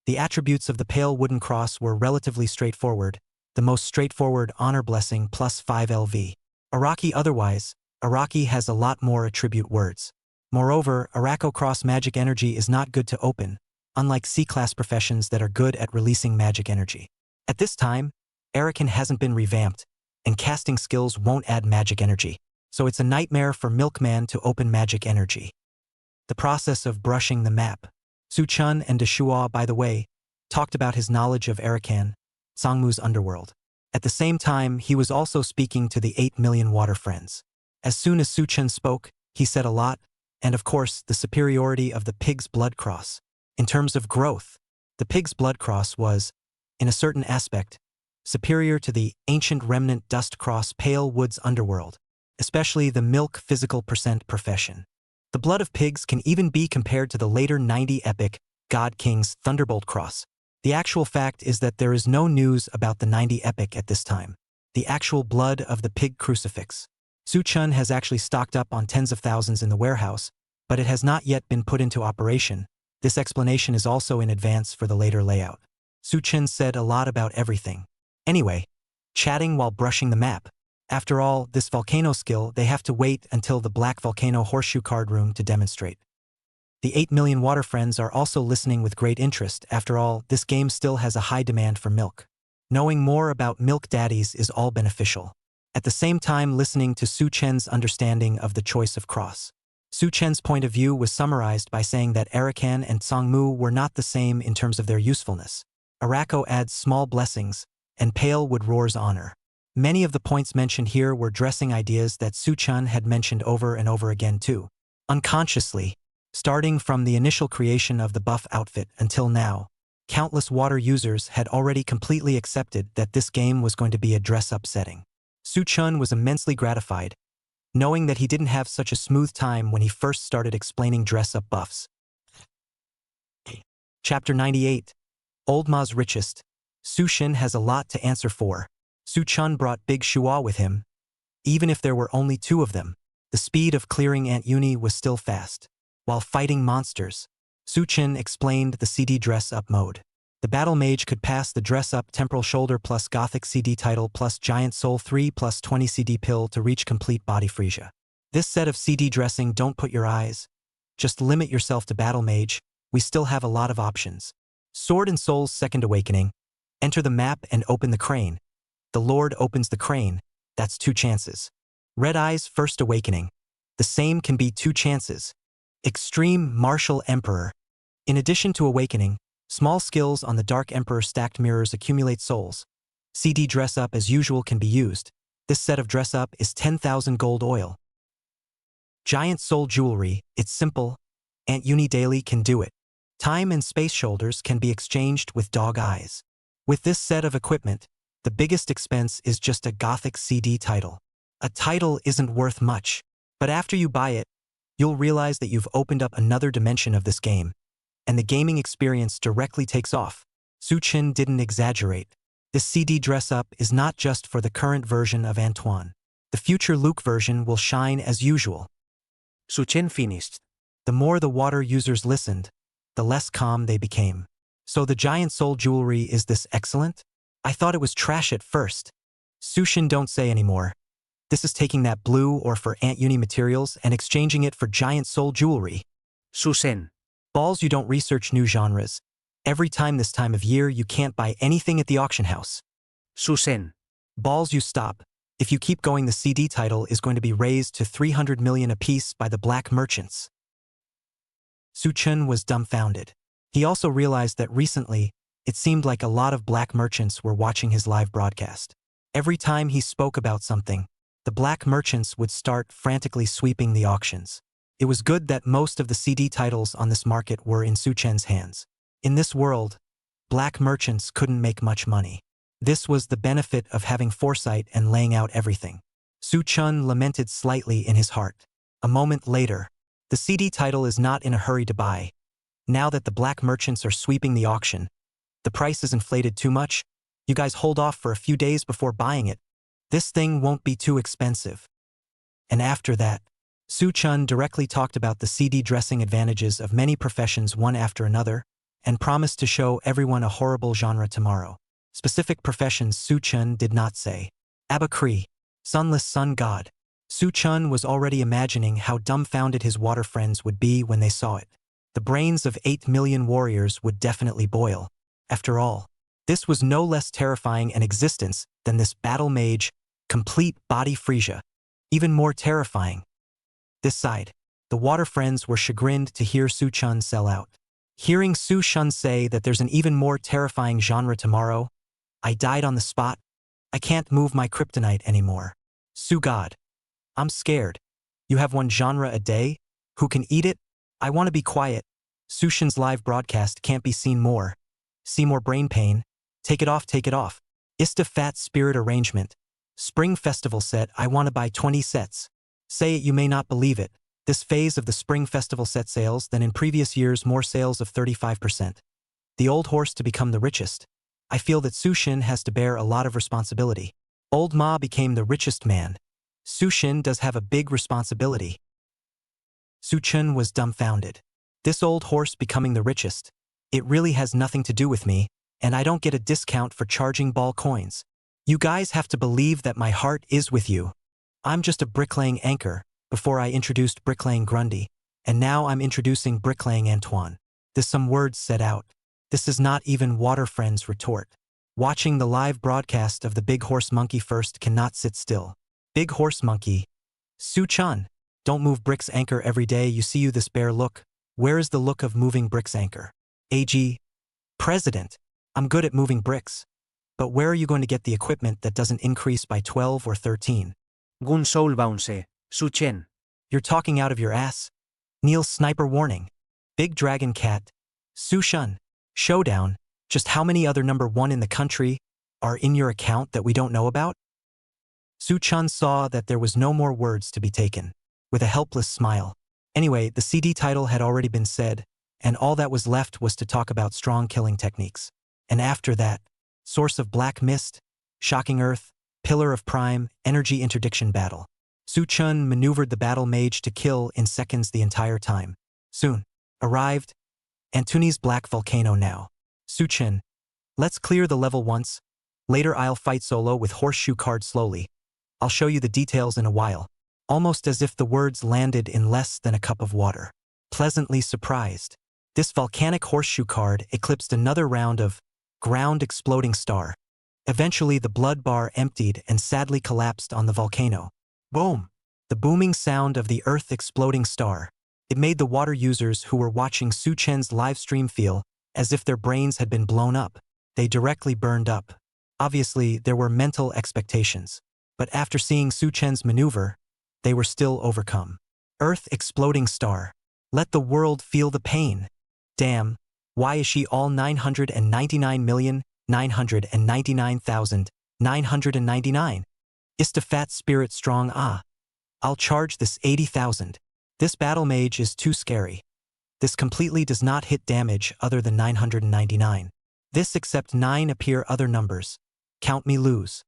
The attributes of the Pale Wooden Cross were relatively straightforward. The most straightforward Honor Blessing plus 5 LV. Araki otherwise, Araki has a lot more attribute words. Moreover, Arako Cross magic energy is not good to open, unlike C-class professions that are good at releasing magic energy. At this time, Arakan hasn't been revamped, and casting skills won't add magic energy, so it's a nightmare for Milkman to open magic energy. The process of brushing the map. Su-chun and Dashua, by the way, talked about his knowledge of Arakan, Sangmu's underworld. At the same time, he was also speaking to the 8 million water friends. As soon as Su-chun spoke, he said a lot, and of course, the superiority of the Pig's Blood Cross. In terms of growth, the Pig's Blood Cross was, in a certain aspect, superior to the ancient remnant Dust Cross Pale Woods Underworld, especially the milk physical percent profession. The blood of pigs can even be compared to the later 90 epic God King's Thunderbolt Cross. The actual fact is that there is no news about the 90 epic at this time. The actual blood of the pig crucifix. Su-chun has actually stocked up on tens of thousands in the warehouse, but it has not yet been put into operation. This explanation is also in advance for the later layout. Su-chun said a lot about everything. Anyway, chatting while brushing the map. After all, this volcano skill, they have to wait until the Black Volcano Horseshoe Card Room to demonstrate. The 8 million water friends are also listening with great interest. After all, this game still has a high demand for milk. Knowing more about milk daddies is all beneficial. At the same time, listening to Su-chen's understanding of the choice of cross. Su-chen's point of view was summarized by saying that Arakan and Sangmu were not the same in terms of their usefulness. Arako adds small blessings, and Pale Wood roars honor. Many of the points mentioned here were dressing ideas that Su-chun had mentioned over and over again too. Unconsciously, starting from the initial creation of the buff outfit until now, countless water users had already completely accepted that this game was going to be a dress-up setting. Su-chun was immensely gratified. knowing that he didn't have such a smooth time when he first started explaining dress-up buffs. Chapter 98. Old Ma's Richest. Su Shin has a lot to answer for. Su Chun brought Big Shua with him. Even if there were only 2 of them, the speed of clearing Aunt Uni was still fast. While fighting monsters, Su Chin explained the CD dress-up mode. The battle mage could pass the dress-up temporal shoulder plus gothic CD title plus giant soul 3 plus 20 CD pill to reach complete body freesia. This set of CD dressing don't put your eyes. Just limit yourself to battle mage. We still have a lot of options. Sword and Soul's Second Awakening. Enter the map and open the crane. The Lord opens the crane. That's 2 chances. Red Eye's First Awakening. The same can be 2 chances. Extreme Martial Emperor. In addition to Awakening, small skills on the Dark Emperor stacked mirrors accumulate souls. CD dress-up as usual can be used. This set of dress-up is 10,000 gold oil. Giant Soul Jewelry. It's simple. Aunt Uni Daily can do it. Time and space shoulders can be exchanged with dog eyes. With this set of equipment, the biggest expense is just a gothic CD title. A title isn't worth much, but after you buy it, you'll realize that you've opened up another dimension of this game, and the gaming experience directly takes off. Su Chin didn't exaggerate. This CD dress-up is not just for the current version of Antoine. The future Luke version will shine as usual. Su Chin finished. The more the water users listened, the less calm they became. So the giant soul jewelry is this excellent? I thought it was trash at first. Su Shin don't say anymore. This is taking that blue or for Aunt Uni materials and exchanging it for giant soul jewelry. Su Shin. Balls, you don't research new genres. Every time this time of year you can't buy anything at the auction house. Su Shin. Balls, you stop. If you keep going, the CD title is going to be raised to 300 million apiece by the black merchants. Su Chun was dumbfounded. He also realized that recently, it seemed like a lot of black merchants were watching his live broadcast. Every time he spoke about something, the black merchants would start frantically sweeping the auctions. It was good that most of the CD titles on this market were in Su Chen's hands. In this world, black merchants couldn't make much money. This was the benefit of having foresight and laying out everything. Su Chun lamented slightly in his heart. A moment later, the CD title is not in a hurry to buy. Now that the black merchants are sweeping the auction, the price is inflated too much. You guys hold off for a few days before buying it. This thing won't be too expensive. And after that, Su Chun directly talked about the CD dressing advantages of many professions one after another, and promised to show everyone a horrible genre tomorrow. Specific professions Su Chun did not say. Abakri, sunless sun god. Su Chun was already imagining how dumbfounded his water friends would be when they saw it. The brains of 8 million warriors would definitely boil. After all, this was no less terrifying an existence than this battle mage, complete body freesia. Even more terrifying. This side, the water friends were chagrined to hear Su Chun sell out. Hearing Su Chun say that there's an even more terrifying genre tomorrow, I died on the spot. I can't move my kryptonite anymore. Su God. I'm scared. You have one genre a day? Who can eat it? I want to be quiet. Su Shin's live broadcast can't be seen more. See more brain pain. Take it off, take it off. Ista Fat Spirit Arrangement. Spring Festival set. I want to buy 20 sets. Say it, you may not believe it. This phase of the Spring Festival set sales than in previous years, more sales of 35%. The old horse to become the richest. I feel that Su Shin has to bear a lot of responsibility. Old Ma became the richest man. Su Shin does have a big responsibility. Su Chun was dumbfounded. This old horse becoming the richest. It really has nothing to do with me, and I don't get a discount for charging ball coins. You guys have to believe that my heart is with you. I'm just a bricklaying anchor. Before I introduced bricklaying Grundy, and now I'm introducing bricklaying Antoine. There's some words said out. This is not even Water Friend's retort. Watching the live broadcast of the Big Horse Monkey first cannot sit still. Big Horse Monkey. Su Chun. Don't move bricks anchor every day. You see you this bare look. Where is the look of moving bricks anchor? AG. President. I'm good at moving bricks. But where are you going to get the equipment that doesn't increase by 12 or 13? Gun soul bounce. Su Chen. You're talking out of your ass. Neil's sniper warning. Big Dragon Cat. Su Shun. Showdown. Just how many other number 1 in the country are in your account that we don't know about? Su Chun saw that there was no more words to be taken, with a helpless smile. Anyway, the CD title had already been said, and all that was left was to talk about strong killing techniques. And after that, source of black mist, shocking earth, pillar of prime, energy interdiction battle. Su Chun maneuvered the battle mage to kill in seconds the entire time. Soon, arrived, Antoni's black volcano now. Su Chun, let's clear the level once. Later I'll fight solo with horseshoe card slowly. I'll show you the details in a while. Almost as if the words landed in less than a cup of water. Pleasantly surprised. This volcanic horseshoe card eclipsed another round of ground exploding star. Eventually the blood bar emptied and sadly collapsed on the volcano. Boom! The booming sound of the earth exploding star. It made the water users who were watching Su Chen's live stream feel as if their brains had been blown up. They directly burned up. Obviously, there were mental expectations. But after seeing Su Chen's maneuver, they were still overcome. Earth exploding star. Let the world feel the pain. Damn, why is she all 999,999,999? Is the fat spirit strong? I'll charge this 80,000. This battle mage is too scary. This completely does not hit damage other than 999. This except 9 appear other numbers. Count me lose.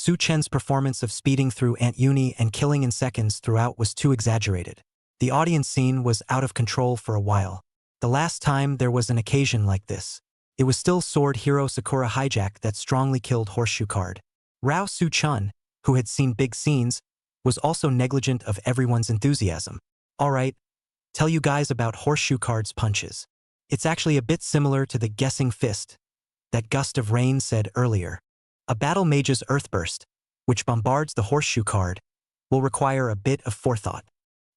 Su Chen's performance of speeding through Ant Uni and killing in seconds throughout was too exaggerated. The audience scene was out of control for a while. The last time there was an occasion like this, it was still Sword Hero Sakura Hijack that strongly killed Horseshoe Card. Rao Su Chun, who had seen big scenes, was also negligent of everyone's enthusiasm. Alright, tell you guys about Horseshoe Card's punches. It's actually a bit similar to the guessing fist that Gust of Rain said earlier. A battle mage's earthburst, which bombards the horseshoe card, will require a bit of forethought.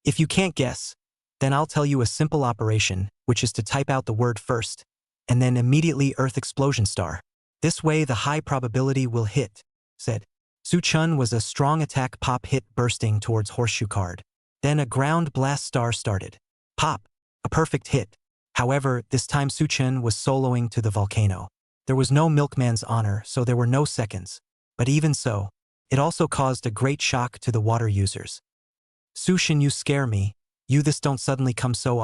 If you can't guess, then I'll tell you a simple operation, which is to type out the word first, and then immediately earth explosion star. This way the high probability will hit, said. Su Chun was a strong attack pop hit bursting towards horseshoe card. Then a ground blast star started. Pop, a perfect hit. However, this time Su Chun was soloing to the volcano. There was no milkman's honor, so there were no seconds. But even so, it also caused a great shock to the water users. Su Chun, you scare me. You this don't suddenly come so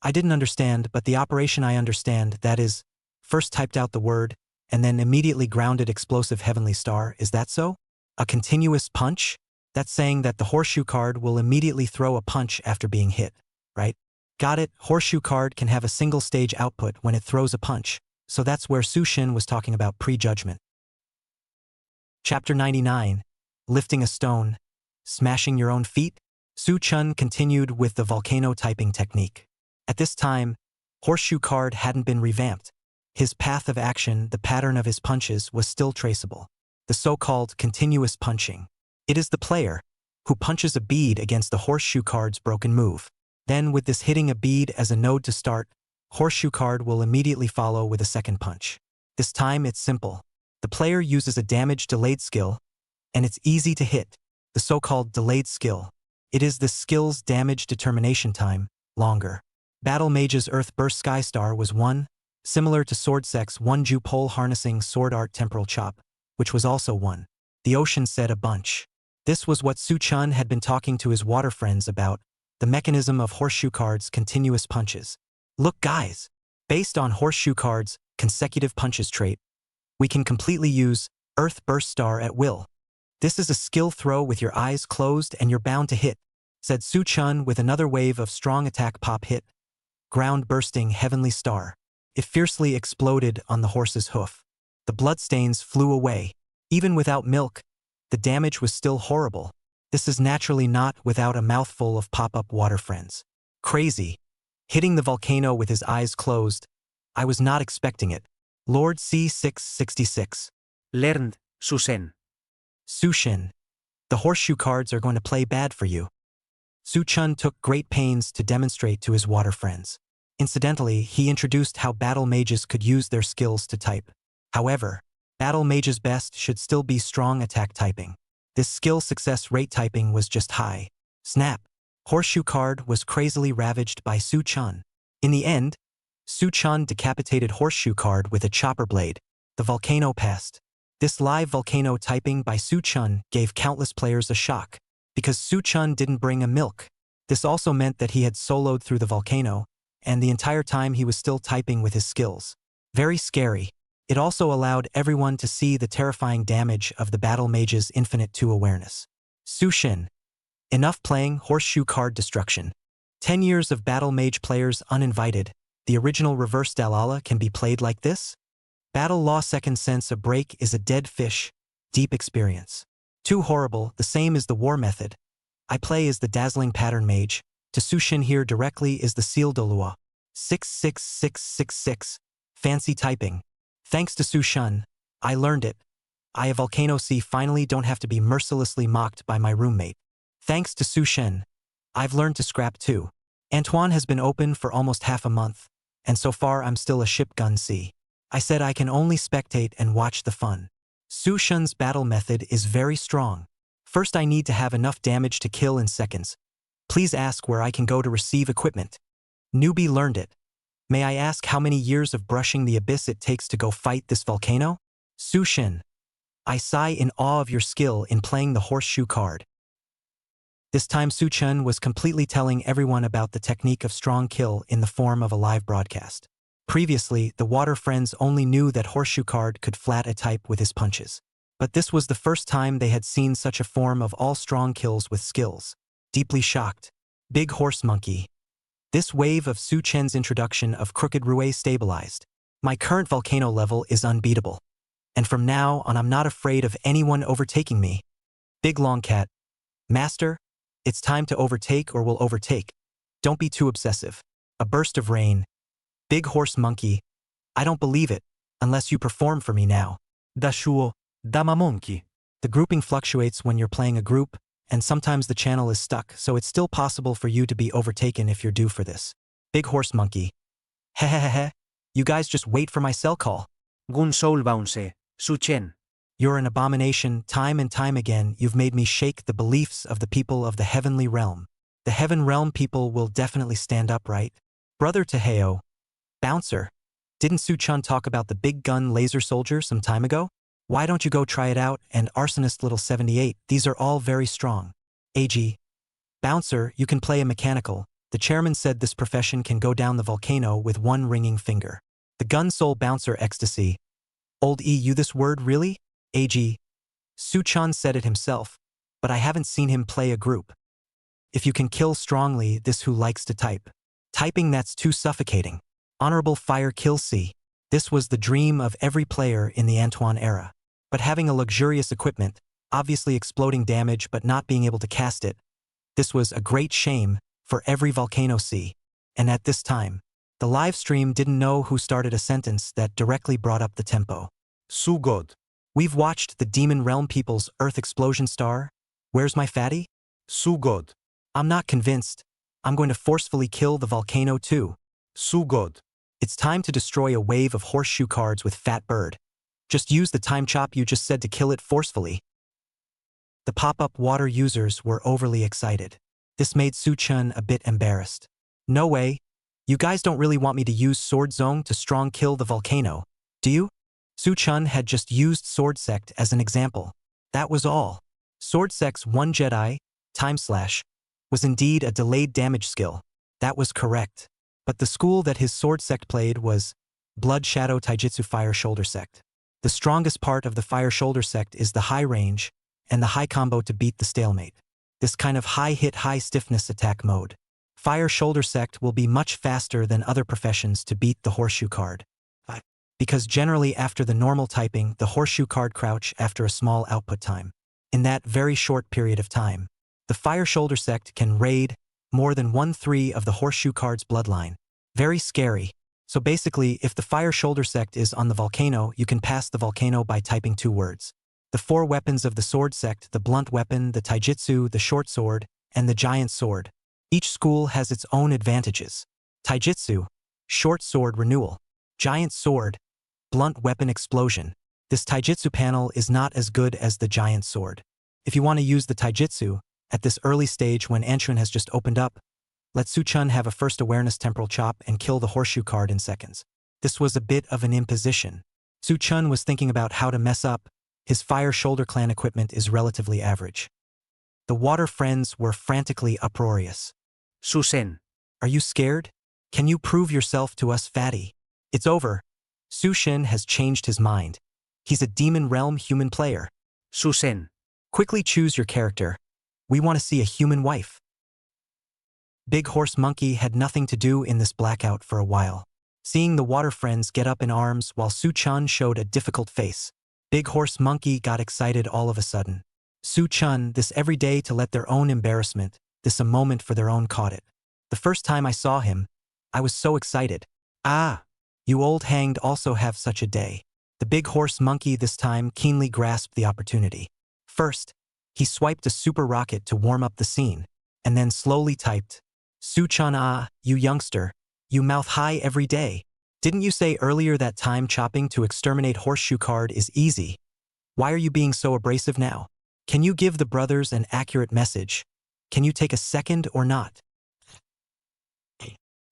I didn't understand, but the operation I understand, that is, first typed out the word, and then immediately grounded explosive heavenly star, is that so? A continuous punch? That's saying that the horseshoe card will immediately throw a punch after being hit, right? Got it, horseshoe card can have a single stage output when it throws a punch. So that's where Su Chun was talking about prejudgment. Chapter 99. Lifting a stone. Smashing your own feet? Su Chun continued with the volcano typing technique. At this time, horseshoe card hadn't been revamped. His path of action, the pattern of his punches, was still traceable. The so-called continuous punching. It is the player who punches a bead against the horseshoe card's broken move. Then with this hitting a bead as a node to start, horseshoe card will immediately follow with a second punch. This time it's simple. The player uses a damage delayed skill, and it's easy to hit, the so-called delayed skill. It is the skill's damage determination time, longer. Battle Mage's Earth Burst Sky Star was 1, similar to Sword Sec's 1 Ju Pole Harnessing Sword Art Temporal Chop, which was also 1. The ocean said a bunch. This was what Su Chun had been talking to his water friends about, the mechanism of horseshoe card's continuous punches. Look guys, based on horseshoe card's consecutive punches trait, we can completely use Earth Burst Star at will. This is a skill throw with your eyes closed and you're bound to hit, said Su Chun with another wave of strong attack pop hit. Ground bursting heavenly star. It fiercely exploded on the horse's hoof. The bloodstains flew away. Even without milk, the damage was still horrible. This is naturally not without a mouthful of pop-up water friends. Crazy. Hitting the volcano with his eyes closed. I was not expecting it. Lord C666. Learned, Susen. Su Chun. The horseshoe cards are going to play bad for you. Su Chun took great pains to demonstrate to his water friends. Incidentally, he introduced how battle mages could use their skills to type. However, battle mage's best should still be strong attack typing. This skill success rate typing was just high. Snap. Horseshoe card was crazily ravaged by Su Chun. In the end, Su Chun decapitated horseshoe card with a chopper blade. The volcano passed. This live volcano typing by Su Chun gave countless players a shock, because Su Chun didn't bring a milk. This also meant that he had soloed through the volcano, and the entire time he was still typing with his skills. Very scary. It also allowed everyone to see the terrifying damage of the battle mage's infinite 2 awareness. Su Shin. Enough playing horseshoe card destruction. 10 years of battle mage players uninvited. The original reverse Dalala can be played like this? Battle Law Second Sense a break is a dead fish. Deep experience. Too horrible, the same as the war method. I play as the dazzling pattern mage. To Su Shin here directly is the seal de loi. 66666. Fancy typing. Thanks to Su Shin, I learned it. I a Volcano C finally don't have to be mercilessly mocked by my roommate. Thanks to Su Shin, I've learned to scrap too. Antoine has been open for almost half a month, and so far I'm still a shipgun C. I said I can only spectate and watch the fun. Su Shin's battle method is very strong. First I need to have enough damage to kill in seconds. Please ask where I can go to receive equipment. Newbie learned it. May I ask how many years of brushing the abyss it takes to go fight this volcano? Su Shin. I sigh in awe of your skill in playing the horseshoe card. This time Su Chun was completely telling everyone about the technique of strong kill in the form of a live broadcast. Previously, the water friends only knew that horseshoe card could flat a type with his punches. But this was the first time they had seen such a form of all strong kills with skills. Deeply shocked. Big horse monkey. This wave of Su Chen's introduction of crooked Rue stabilized. My current volcano level is unbeatable. And from now on I'm not afraid of anyone overtaking me. Big long cat. Master, it's time to overtake or we'll overtake. Don't be too obsessive. A burst of rain. Big horse monkey. I don't believe it, unless you perform for me now. Dashuo, Dama monkey. The grouping fluctuates when you're playing a group, and sometimes the channel is stuck, so it's still possible for you to be overtaken if you're due for this. Big horse monkey. Hehehehe. You guys just wait for my cell call. Gun soul bounce, Su Chen. You're an abomination. Time and time again, you've made me shake the beliefs of the people of the heavenly realm. The heaven realm people will definitely stand up, right? Brother Taheo. Bouncer. Didn't Su Chun talk about the big gun laser soldier some time ago? Why don't you go try it out? And Arsonist Little 78, these are all very strong. AG. Bouncer, you can play a mechanical. The chairman said this profession can go down the volcano with one ringing finger. The gun soul bouncer ecstasy. Old you this word really? AG. Su Chun said it himself, but I haven't seen him play a group. If you can kill strongly, this who likes to type. Typing that's too suffocating. Honorable fire kill C. This was the dream of every player in the Antoine era. But having a luxurious equipment, obviously exploding damage but not being able to cast it, this was a great shame for every Volcano C. And at this time, the live stream didn't know who started a sentence that directly brought up the tempo. Su God. We've watched the Demon Realm people's Earth Explosion Star. Where's my fatty? Su God. I'm not convinced. I'm going to forcefully kill the volcano too. Su God. It's time to destroy a wave of horseshoe cards with Fat Bird. Just use the time chop you just said to kill it forcefully. The pop-up water users were overly excited. This made Su Chun a bit embarrassed. No way. You guys don't really want me to use Sword Zone to strong kill the volcano, do you? Su Chun had just used Sword Sect as an example. That was all. Sword Sect's One Jedi, Time Slash, was indeed a delayed damage skill. That was correct. But the school that his Sword Sect played was Blood Shadow Taijutsu Fire Shoulder Sect. The strongest part of the Fire Shoulder Sect is the high range and the high combo to beat the stalemate. This kind of high hit, high stiffness attack mode. Fire Shoulder Sect will be much faster than other professions to beat the horseshoe card. Because generally after the normal typing, the horseshoe card crouch after a small output time. In that very short period of time, the Fire Shoulder Sect can raid more than 1/3 of the horseshoe card's bloodline. Very scary. So basically, if the Fire Shoulder Sect is on the volcano, you can pass the volcano by typing 2 words. The 4 weapons of the Sword Sect, the blunt weapon, the taijutsu, the short sword, and the giant sword. Each school has its own advantages. Taijutsu, short sword renewal. Giant sword, blunt weapon explosion. This taijutsu panel is not as good as the giant sword. If you want to use the taijutsu, at this early stage when Anton has just opened up, let Su Chun have a first awareness temporal chop and kill the horseshoe card in seconds. This was a bit of an imposition. Su Chun was thinking about how to mess up, His Fire Shoulder Clan equipment is relatively average. The water friends were frantically uproarious. Susen. Are you scared? Can you prove yourself to us, fatty? It's over. Sushin has changed his mind. He's a Demon Realm human player. Susen. Quickly choose your character. We want to see a human wife. Big Horse Monkey had nothing to do in this blackout for a while. Seeing the water friends get up in arms while Su-chan showed a difficult face, Big Horse Monkey got excited all of a sudden. Su-chan, this every day to let their own embarrassment, this a moment for their own caught it. The first time I saw him, I was so excited. Ah, you old hanged also have such a day. The Big Horse Monkey this time keenly grasped the opportunity. First, he swiped a super rocket to warm up the scene, and then slowly typed, Su-chan, ah, you youngster, you mouth high every day. Didn't you say earlier that time chopping to exterminate horseshoe card is easy? Why are you being so abrasive now? Can you give the brothers an accurate message? Can you take a second or not?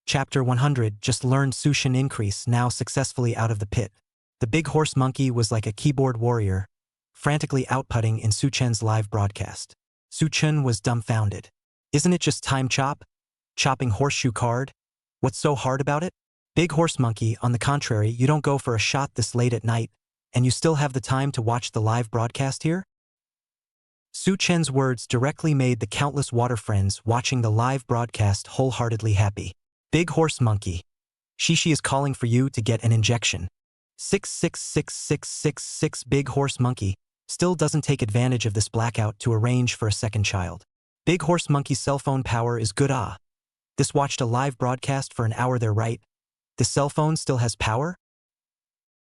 Chapter 100 just learned Sushin increase now successfully out of the pit. The Big Horse Monkey was like a keyboard warrior, frantically outputting in Suchen's live broadcast. Suchen was dumbfounded. Isn't it just time chop? Chopping horseshoe card? What's so hard about it? Big Horse Monkey, on the contrary, you don't go for a shot this late at night, and you still have the time to watch the live broadcast here? Suchen's words directly made the countless water friends watching the live broadcast wholeheartedly happy. Big Horse Monkey. Shishi is calling for you to get an injection. 666666 Big Horse Monkey still doesn't take advantage of this blackout to arrange for a second child. Big Horse Monkey's cell phone power is good ah. This watched a live broadcast for an hour there right? The cell phone still has power?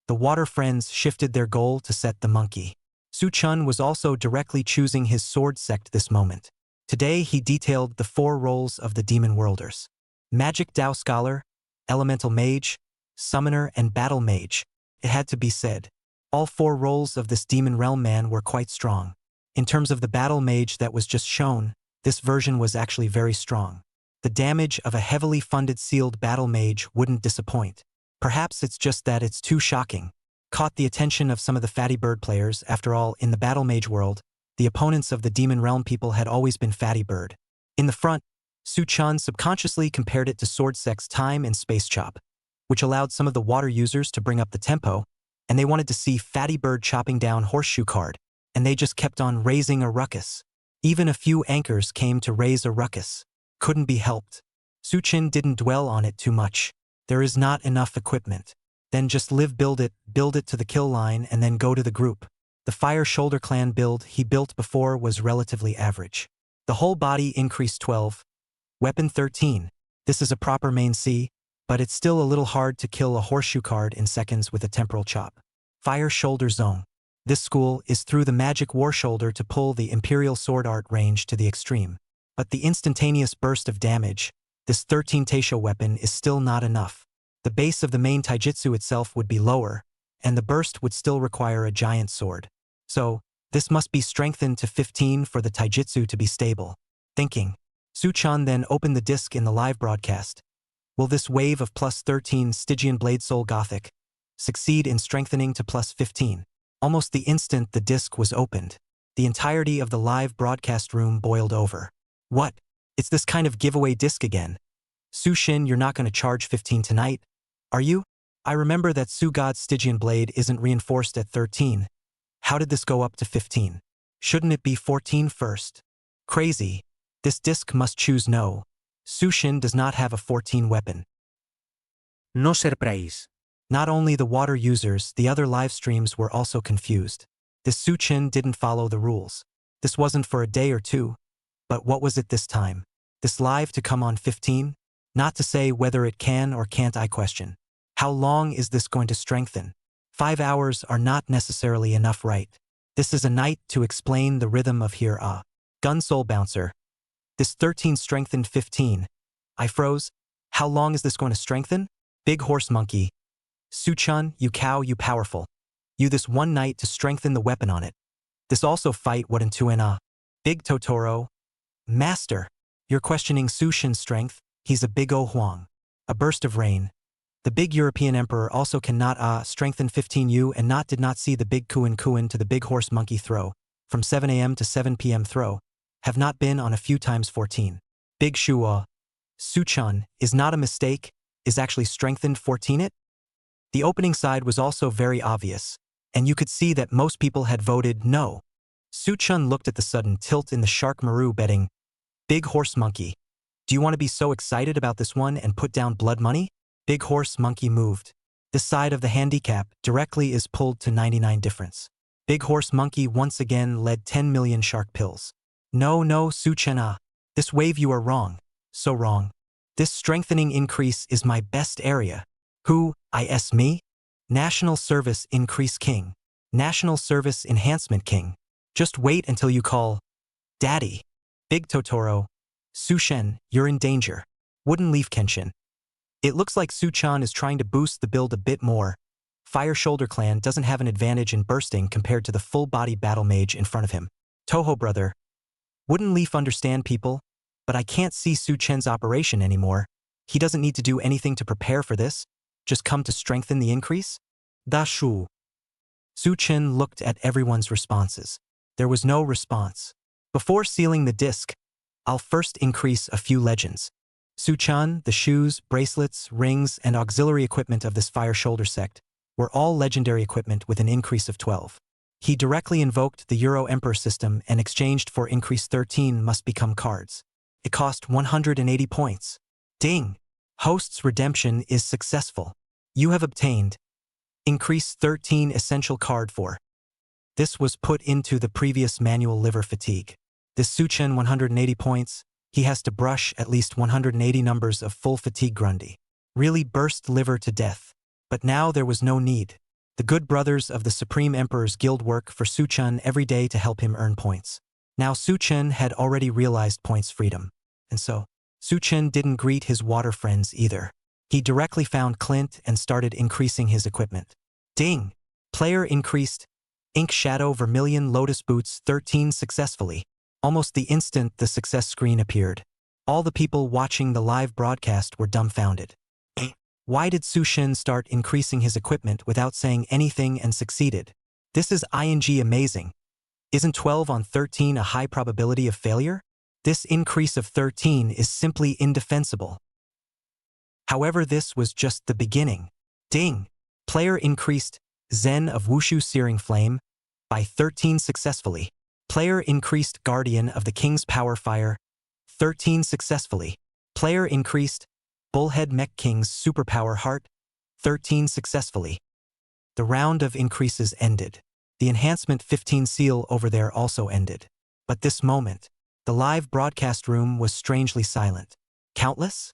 The water friends shifted their goal to set the monkey. Su-chun was also directly choosing his sword sect this moment. Today he detailed the 4 roles of the Demon Worlders. Magic Dao Scholar, Elemental Mage, Summoner and Battle Mage. It had to be said. All 4 roles of this Demon Realm man were quite strong. In terms of the Battle Mage that was just shown, this version was actually very strong. The damage of a heavily funded sealed Battle Mage wouldn't disappoint. Perhaps it's just that it's too shocking. Caught the attention of some of the Fatty Bird players. After all, in the Battle Mage world, the opponents of the Demon Realm people had always been Fatty Bird. In the front, Su-chan subconsciously compared it to Sword Sect's Time and Space Chop, which allowed some of the water users to bring up the tempo, and they wanted to see Fatty Bird chopping down Horseshoe Card, and they just kept on raising a ruckus. Even a few anchors came to raise a ruckus. Couldn't be helped. Su-chin didn't dwell on it too much. There is not enough equipment. Then just build it to the kill line and then go to the group. The Fire Shoulder Clan build he built before was relatively average. The whole body increased 12. Weapon 13. This is a proper main C, but it's still a little hard to kill a horseshoe card in seconds with a temporal chop. Fire Shoulder Zone. This school is through the magic war shoulder to pull the Imperial Sword Art range to the extreme. But the instantaneous burst of damage, this 13 Taisho weapon is still not enough. The base of the main taijutsu itself would be lower, and the burst would still require a giant sword. So, this must be strengthened to 15 for the taijutsu to be stable. Thinking. Su-chan then opened the disc in the live broadcast. Will this wave of plus 13 Stygian Blade Soul Gothic succeed in strengthening to plus 15? Almost the instant the disc was opened, the entirety of the live broadcast room boiled over. What? It's this kind of giveaway disc again. Su-shin, you're not going to charge 15 tonight, are you? I remember that Su-god's Stygian Blade isn't reinforced at 13. How did this go up to 15? Shouldn't it be 14 first? Crazy. This disc must choose no. Su-shin does not have a 14 weapon. No surprise. Not only the water users, the other live streams were also confused. This Su-chin didn't follow the rules. This wasn't for a day or two. But what was it this time? This live to come on 15? Not to say whether it can or can't I question. How long is this going to strengthen? 5 hours are not necessarily enough, right? This is a night to explain the rhythm of here Gun Soul Bouncer. This 13 strengthened 15. I froze. How long is this going to strengthen? Big Horse Monkey. Su-chan, you cow, you powerful. You this one night to strengthen the weapon on it. This also fight what into an Big Totoro. Master. You're questioning Su-shin's strength. He's a big O Huang. A burst of rain. The big European emperor also cannot strengthen 15U and did not see the big Kuan to the big horse monkey throw, from 7 a.m. to 7 p.m. throw, have not been on a few times 14. Big Shuo, Suchun, is not a mistake, is actually strengthened 14 it? The opening side was also very obvious, and you could see that most people had voted no. Suchun looked at the sudden tilt in the Shark Maru betting, Big Horse Monkey, do you want to be so excited about this one and put down blood money? Big Horse Monkey moved. This side of the handicap directly is pulled to 99 difference. Big Horse Monkey once again led 10 million shark pills. No, Suchena. This wave you are wrong. So wrong. This strengthening increase is my best area. Who, me? National Service Increase King. National Service Enhancement King. Just wait until you call Daddy. Big Totoro. Sushen, you're in danger. Wooden Leaf Kenshin. It looks like Suchan is trying to boost the build a bit more. Fire Shoulder Clan doesn't have an advantage in bursting compared to the full-body battle mage in front of him. Toho brother. Wooden Leaf understand people, but I can't see Suchen's operation anymore. He doesn't need to do anything to prepare for this, just come to strengthen the increase? Da Shu. Suchen looked at everyone's responses. There was no response. Before sealing the disc, I'll first increase a few legends. Suchan, the shoes, bracelets, rings, and auxiliary equipment of this Fire Shoulder sect were all legendary equipment with an increase of 12. He directly invoked the Euro Emperor system and exchanged for increase 13 must become cards. It cost 180 points. Ding! Host's redemption is successful. You have obtained increase 13 essential card for. This was put into the previous manual liver fatigue. This Suchen 180 points, he has to brush at least 180 numbers of full fatigue Grundy. Really burst liver to death. But now there was no need. The good brothers of the Supreme Emperor's Guild work for Suchun every day to help him earn points. Now Suchun had already realized points freedom. And so, Suchun didn't greet his water friends either. He directly found Clint and started increasing his equipment. Ding! Player increased. Ink Shadow Vermilion Lotus Boots 13 successfully. Almost the instant the success screen appeared. All the people watching the live broadcast were dumbfounded. Why did Sushin start increasing his equipment without saying anything and succeeded? This is amazing. Isn't 12 on 13 a high probability of failure? This increase of 13 is simply indefensible. However, this was just the beginning. Ding! Player increased Zen of Wushu Searing Flame by 13 successfully. Player increased Guardian of the King's Power Fire 13 successfully. Player increased Bullhead Mech King's Superpower Heart 13 successfully. The round of increases ended. The enhancement 15 seal over there also ended. But this moment, the live broadcast room was strangely silent. Countless?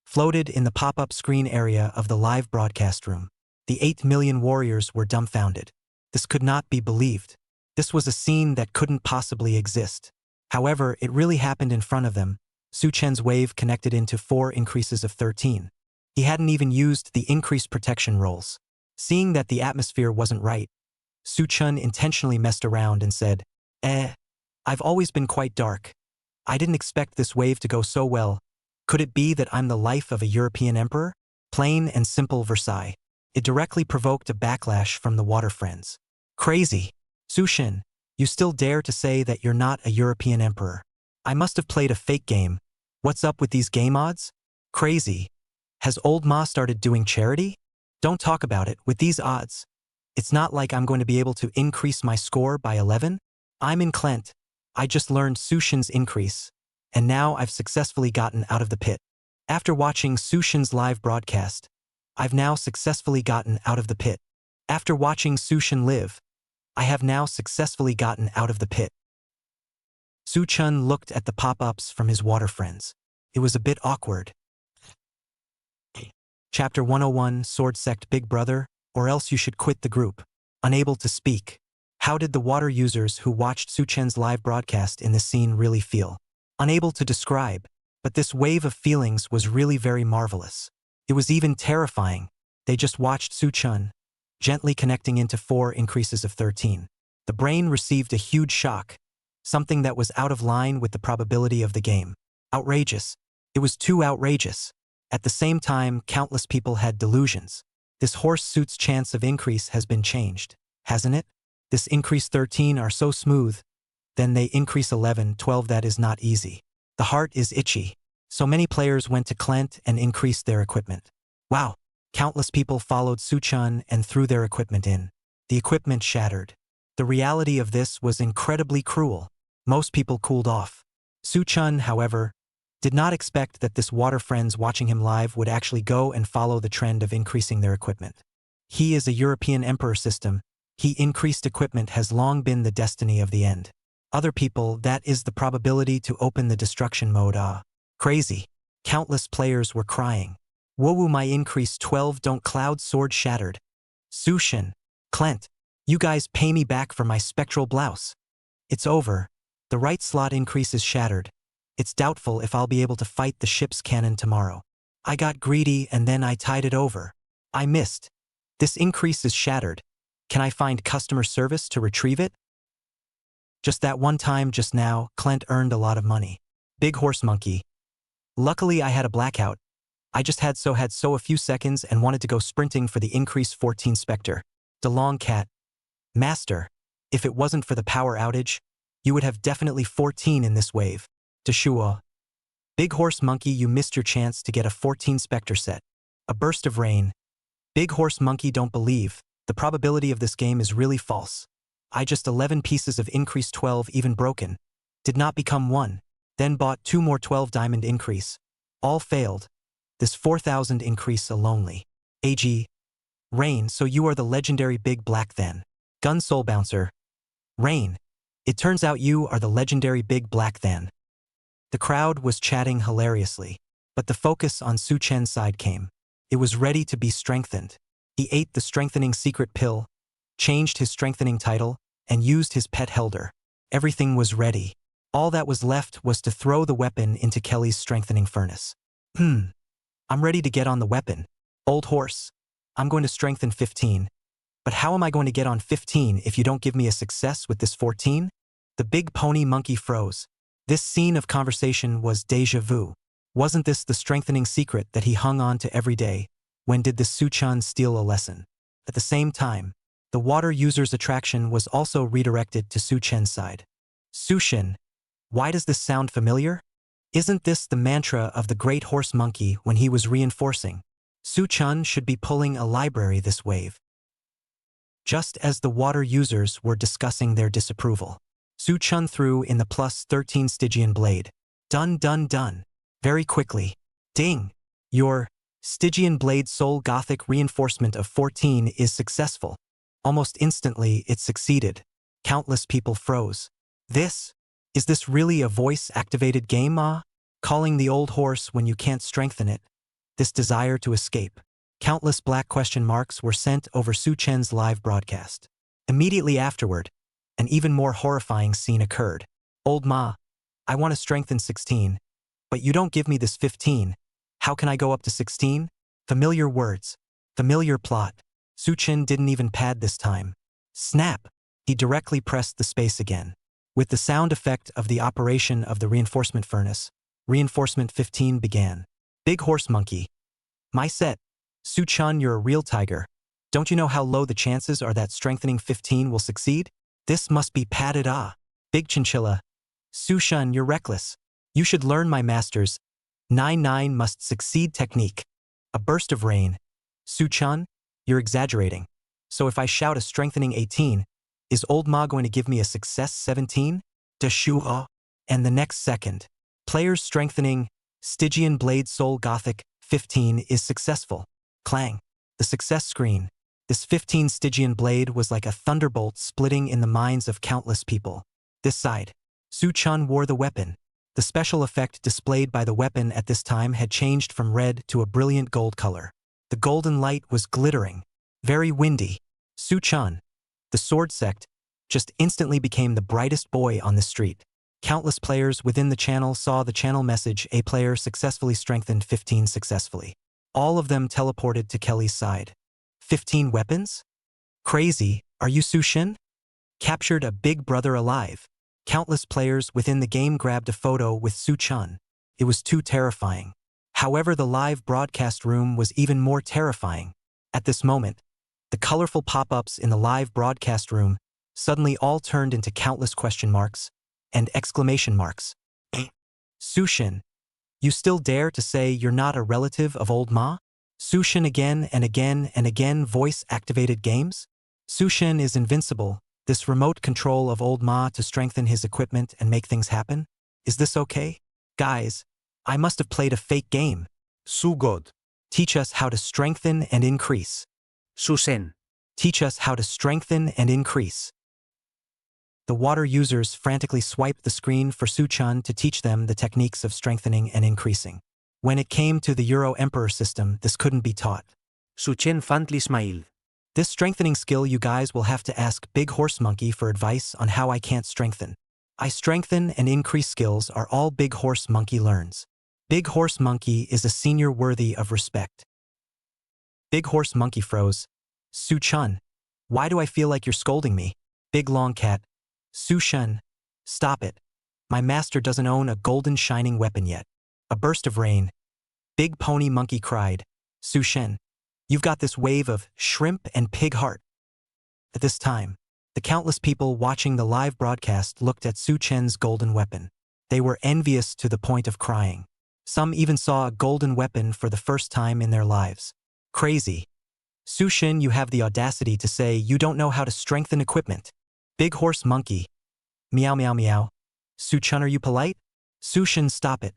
Floated in the pop-up screen area of the live broadcast room. The 8 million warriors were dumbfounded. This could not be believed. This was a scene that couldn't possibly exist. However, it really happened in front of them. Suchen's wave connected into 4 increases of 13. He hadn't even used the increased protection rolls. Seeing that the atmosphere wasn't right, Suchen intentionally messed around and said, I've always been quite dark. I didn't expect this wave to go so well. Could it be that I'm the life of a European emperor? Plain and simple Versailles. It directly provoked a backlash from the water friends. Crazy. Sushin, you still dare to say that you're not a European emperor. I must have played a fake game. What's up with these game odds? Crazy. Has old Ma started doing charity? Don't talk about it with these odds. It's not like I'm going to be able to increase my score by 11. I'm in Klent. I just learned Sushin's increase. And now I've successfully gotten out of the pit. After watching Sushin's live broadcast, I've now successfully gotten out of the pit. After watching Sushin live, I have now successfully gotten out of the pit. Suchun looked at the pop-ups from his water friends. It was a bit awkward. Chapter 101, Sword Sect Big Brother, or else you should quit the group. Unable to speak. How did the water users who watched Suchen's live broadcast in this scene really feel? Unable to describe, but this wave of feelings was really very marvelous. It was even terrifying. They just watched Suchun, gently connecting into 4 increases of 13. The brain received a huge shock, something that was out of line with the probability of the game. Outrageous. It was too outrageous. At the same time, countless people had delusions. This horse suit's chance of increase has been changed, hasn't it? This increase 13 are so smooth. Then they increase 11, 12, that is not easy. The heart is itchy. So many players went to Clent and increased their equipment. Wow! Countless people followed Suchun and threw their equipment in. The equipment shattered. The reality of this was incredibly cruel. Most people cooled off. Suchun, however, did not expect that this water friends watching him live would actually go and follow the trend of increasing their equipment. He is a European emperor system. He increased equipment has long been the destiny of the end. Other people, that is the probability to open the destruction mode. Crazy. Countless players were crying. Wowu, my increase 12 don't cloud sword shattered. Sushin. Clent. You guys pay me back for my spectral blouse. It's over. The right slot increase is shattered. It's doubtful if I'll be able to fight the ship's cannon tomorrow. I got greedy and then I tied it over. I missed. This increase is shattered. Can I find customer service to retrieve it? Just that one time just now, Clent earned a lot of money. Big horse monkey. Luckily I had a blackout. I just had so a few seconds and wanted to go sprinting for the increase 14 Spectre. DeLong cat. Master. If it wasn't for the power outage, you would have definitely 14 in this wave. Deshua. Big horse monkey, you missed your chance to get a 14 Spectre set. A burst of rain. Big horse monkey, don't believe. The probability of this game is really false. I just 11 pieces of increase 12 even broken. Did not become 1. Then bought 2 more 12 diamond increase. All failed. This 4,000 increase alonely. AG. Rain, so you are the legendary big black then. Gun soul bouncer. Rain. It turns out you are the legendary big black then. The crowd was chatting hilariously, but the focus on Su Chen's side came. It was ready to be strengthened. He ate the strengthening secret pill, changed his strengthening title, and used his pet Helder. Everything was ready. All that was left was to throw the weapon into Kelly's strengthening furnace. I'm ready to get on the weapon. Old horse. I'm going to strengthen 15. But how am I going to get on 15 if you don't give me a success with this 14? The big pony monkey froze. This scene of conversation was déjà vu. Wasn't this the strengthening secret that he hung on to every day? When did the Suchun steal a lesson? At the same time, the water user's attraction was also redirected to Su Chen's side. Sushin. Why does this sound familiar? Isn't this the mantra of the great horse monkey when he was reinforcing? Suchun should be pulling a library this wave. Just as the water users were discussing their disapproval, Suchun threw in the plus 13 Stygian blade. Done, done, done. Very quickly. Ding! Your Stygian blade soul gothic reinforcement of 14 is successful. Almost instantly it succeeded. Countless people froze. Is this really a voice-activated game, Calling the old horse when you can't strengthen it. This desire to escape. Countless black question marks were sent over Su Chen's live broadcast. Immediately afterward, an even more horrifying scene occurred. Old Ma, I want to strengthen 16. But you don't give me this 15. How can I go up to 16? Familiar words. Familiar plot. Su Chen didn't even pad this time. Snap! He directly pressed the space again. With the sound effect of the operation of the reinforcement furnace, reinforcement 15 began. Big horse monkey. My set. Su Chun, you're a real tiger. Don't you know how low the chances are that strengthening 15 will succeed? This must be padded. Big chinchilla. Su Shun, you're reckless. You should learn my master's 9-9 must succeed technique. A burst of rain. Su Chun, you're exaggerating. So if I shout a strengthening 18, is old Ma going to give me a success 17? Deshua. And the next second, players strengthening Stygian blade soul gothic 15 is successful. Clang. The success screen. This 15 Stygian blade was like a thunderbolt splitting in the minds of countless people. This side. Su Chun wore the weapon. The special effect displayed by the weapon at this time had changed from red to a brilliant gold color. The golden light was glittering. Very windy. Su Chun, the sword sect, just instantly became the brightest boy on the street. Countless players within the channel saw the channel message, a player successfully strengthened 15 successfully. All of them teleported to Kelly's side. 15 weapons? Crazy, are you Su Shin? Captured a big brother alive. Countless players within the game grabbed a photo with Su Chun. It was too terrifying. However, the live broadcast room was even more terrifying. At this moment, the colorful pop-ups in the live broadcast room suddenly all turned into countless question marks and exclamation marks. Sushin, you still dare to say you're not a relative of old Ma? Sushin again and again and again voice-activated games? Sushin is invincible, this remote control of old Ma to strengthen his equipment and make things happen? Is this okay? Guys, I must have played a fake game. Su God. Teach us how to strengthen and increase. Susen. Teach us how to strengthen and increase. The water users frantically swiped the screen for Suchun to teach them the techniques of strengthening and increasing. When it came to the Euro Emperor system, this couldn't be taught. Suchen Fantli Smail. This strengthening skill you guys will have to ask Big Horse Monkey for advice on how I can't strengthen. I strengthen and increase skills are all Big Horse Monkey learns. Big Horse Monkey is a senior worthy of respect. Big Horse Monkey froze. Suchun, why do I feel like you're scolding me? Big Long Cat. Sushun, stop it. My master doesn't own a golden shining weapon yet. A burst of rain. Big Pony Monkey cried. Sushen, you've got this wave of shrimp and pig heart. At this time, the countless people watching the live broadcast looked at Su Chen's golden weapon. They were envious to the point of crying. Some even saw a golden weapon for the first time in their lives. Crazy. Su Shen, you have the audacity to say you don't know how to strengthen equipment. Big Horse Monkey. Meow meow meow. Su Chun, are you polite? Su Shen, stop it.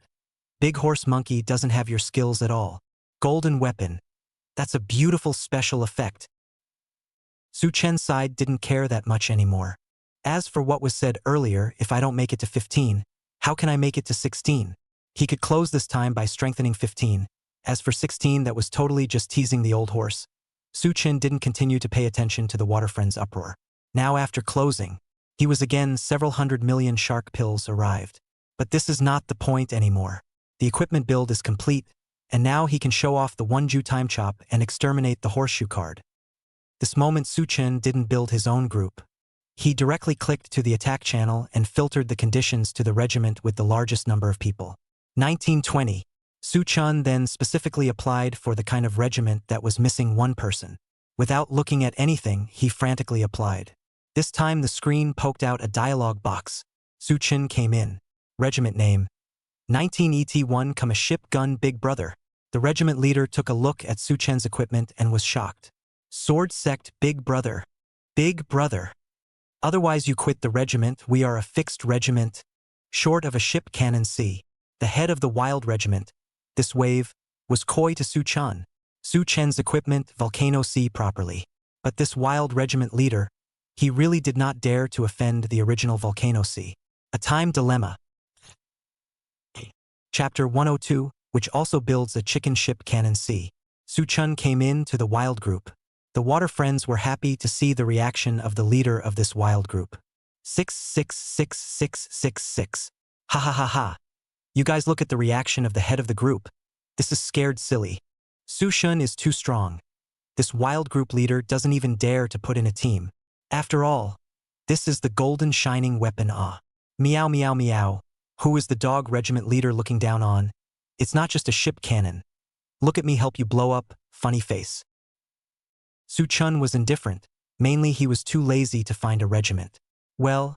Big Horse Monkey doesn't have your skills at all. Golden weapon. That's a beautiful special effect. Su Chen's side didn't care that much anymore. As for what was said earlier, if I don't make it to 15, how can I make it to 16? He could close this time by strengthening 15. As for 16, that was totally just teasing the old horse. Su Chen didn't continue to pay attention to the water friend's uproar. Now after closing, he was again several 100 million shark pills arrived. But this is not the point anymore. The equipment build is complete, and now he can show off the Wonju time chop and exterminate the horseshoe card. This moment Su Chen didn't build his own group. He directly clicked to the attack channel and filtered the conditions to the regiment with the largest number of people. 1920. Su Chen then specifically applied for the kind of regiment that was missing one person. Without looking at anything, he frantically applied. This time the screen poked out a dialogue box. Su Chen came in. Regiment name. 19ET1 come a ship gun Big Brother. The regiment leader took a look at Su Chen's equipment and was shocked. Sword sect Big Brother. Big Brother. Otherwise you quit the regiment, we are a fixed regiment. Short of a ship cannon C. The head of the wild regiment. This wave was coy to Su Chen. Su Chen's equipment Volcano C properly. But this wild regiment leader, he really did not dare to offend the original Volcano C. A time dilemma. Chapter 102, which also builds a chicken ship cannon C. Su Chen came in to the wild group. The water friends were happy to see the reaction of the leader of this wild group. 6666666. Ha ha ha ha. You guys look at the reaction of the head of the group. This is scared silly. Su Shun is too strong. This wild group leader doesn't even dare to put in a team. After all, this is the golden shining weapon Meow meow meow. Who is the dog regiment leader looking down on? It's not just a ship cannon. Look at me help you blow up, funny face. Su Chun was indifferent. Mainly he was too lazy to find a regiment. Well,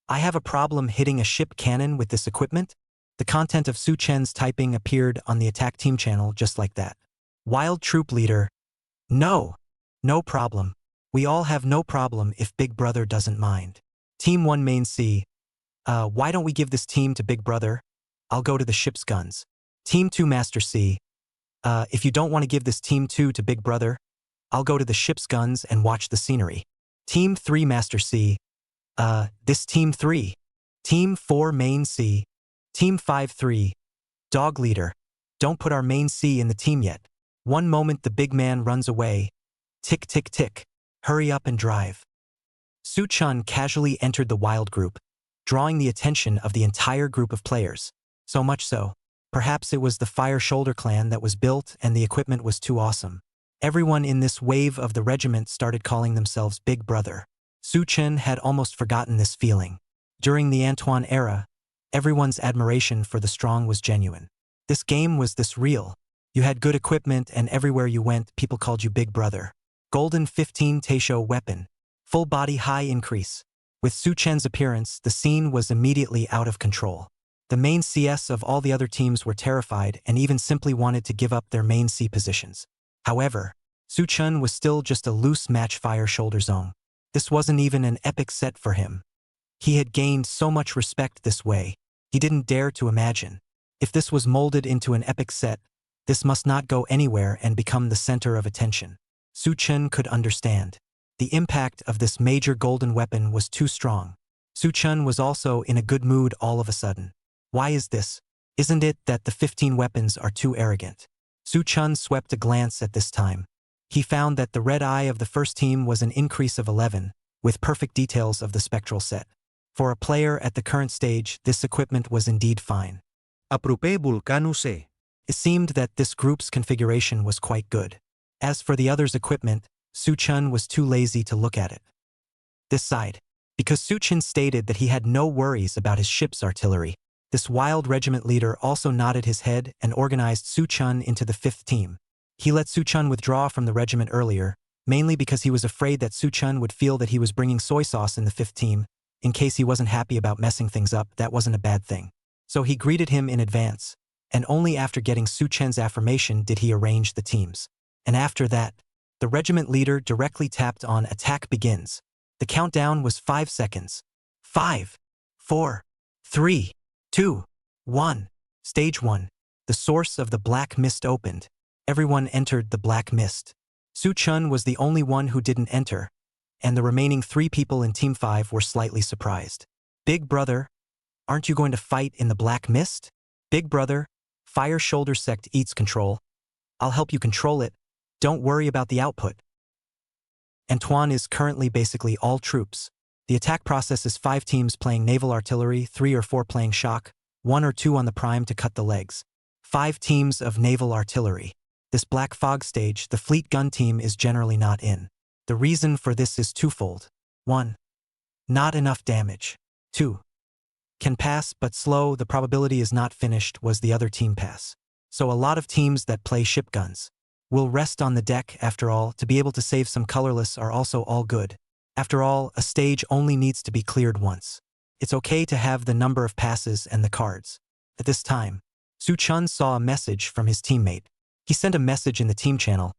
I have a problem hitting a ship cannon with this equipment? The content of Su Chen's typing appeared on the attack team channel just like that. Wild troop leader. No. No problem. We all have no problem if Big Brother doesn't mind. Team 1 main C. Why don't we give this team to Big Brother? I'll go to the ship's guns. Team 2 Master C. If you don't want to give this Team 2 to Big Brother, I'll go to the ship's guns and watch the scenery. Team 3 Master C. This Team 3. Team 4 Main C. Team 5 3. Dog leader. Don't put our main C in the team yet. One moment the big man runs away. Tick tick tick. Hurry up and drive. Su Chun casually entered the wild group, drawing the attention of the entire group of players. So much so, perhaps it was the Fire Shoulder clan that was built and the equipment was too awesome. Everyone in this wave of the regiment started calling themselves Big Brother. Su Chen had almost forgotten this feeling. During the Antoine era, everyone's admiration for the strong was genuine. This game was this real. You had good equipment and everywhere you went, people called you Big Brother. Golden 15 Teisho weapon. Full body high increase. With Su Chen's appearance, the scene was immediately out of control. The main CS of all the other teams were terrified and even simply wanted to give up their main C positions. However, Su Chen was still just a loose match fire shoulder zone. This wasn't even an epic set for him. He had gained so much respect this way, he didn't dare to imagine. If this was molded into an epic set, this must not go anywhere and become the center of attention. Su Chen could understand. The impact of this major golden weapon was too strong. Su Chen was also in a good mood all of a sudden. Why is this? Isn't it that the 15 weapons are too arrogant? Su Chen swept a glance at this time. He found that the red eye of the first team was an increase of 11, with perfect details of the spectral set. For a player at the current stage, this equipment was indeed fine. Aprupe Vulcanus e. It seemed that this group's configuration was quite good. As for the others' equipment, Su Chen was too lazy to look at it. This side. Because Su Chen stated that he had no worries about his ship's artillery, this wild regiment leader also nodded his head and organized Su Chen into the 5th team. He let Su Chen withdraw from the regiment earlier, mainly because he was afraid that Su Chen would feel that he was bringing soy sauce in the 5th team. In case he wasn't happy about messing things up, that wasn't a bad thing. So he greeted him in advance, and only after getting Su Chen's affirmation did he arrange the teams. And after that, the regiment leader directly tapped on attack begins. The countdown was 5 seconds. 5, 4, 3, 2, 1. Stage 1. The source of the black mist opened. Everyone entered the black mist. Su Chen was the only one who didn't enter, and the remaining 3 people in Team 5 were slightly surprised. Big Brother, aren't you going to fight in the black mist? Big Brother, fire shoulder sect eats control. I'll help you control it. Don't worry about the output. Antoine is currently basically all troops. The attack process is 5 teams playing naval artillery, 3 or 4 playing shock, 1 or 2 on the prime to cut the legs. 5 teams of naval artillery. This black fog stage, the fleet gun team is generally not in. The reason for this is twofold. 1. Not enough damage. 2. Can pass but slow, the probability is not finished was the other team pass. So a lot of teams that play ship guns will rest on the deck after all. To be able to save some colorless are also all good. After all, a stage only needs to be cleared once. It's okay to have the number of passes and the cards. At this time, Su Chen saw a message from his teammate. He sent a message in the team channel.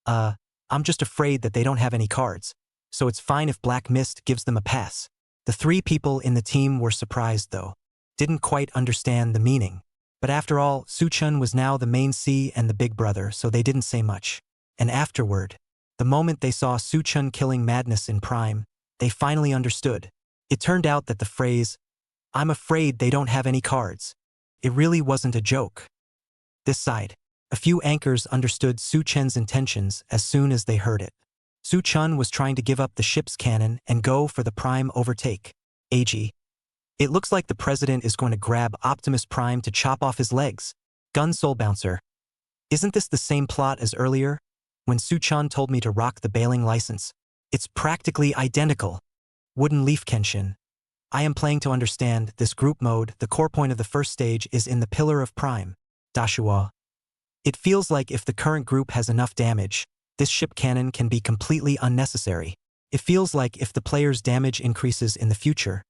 I'm just afraid that they don't have any cards, so it's fine if Black Mist gives them a pass. The 3 people in the team were surprised though. Didn't quite understand the meaning. But after all, Su Chen was now the main C and the big brother, so they didn't say much. And afterward, the moment they saw Su Chen killing Madness in Prime, they finally understood. It turned out that the phrase, "I'm afraid they don't have any cards," it really wasn't a joke. This side, a few anchors understood Su Chen's intentions as soon as they heard it. Su Chen was trying to give up the ship's cannon and go for the Prime overtake. AG. It looks like the president is going to grab Optimus Prime to chop off his legs. Gun Soul Bouncer. Isn't this the same plot as earlier, when Su Chen told me to rock the bailing license? It's practically identical. Wooden Leaf Kenshin. I am playing to understand this group mode. The core point of the first stage is in the Pillar of Prime. Dashua. It feels like if the current group has enough damage, this ship cannon can be completely unnecessary. It feels like if the player's damage increases in the future,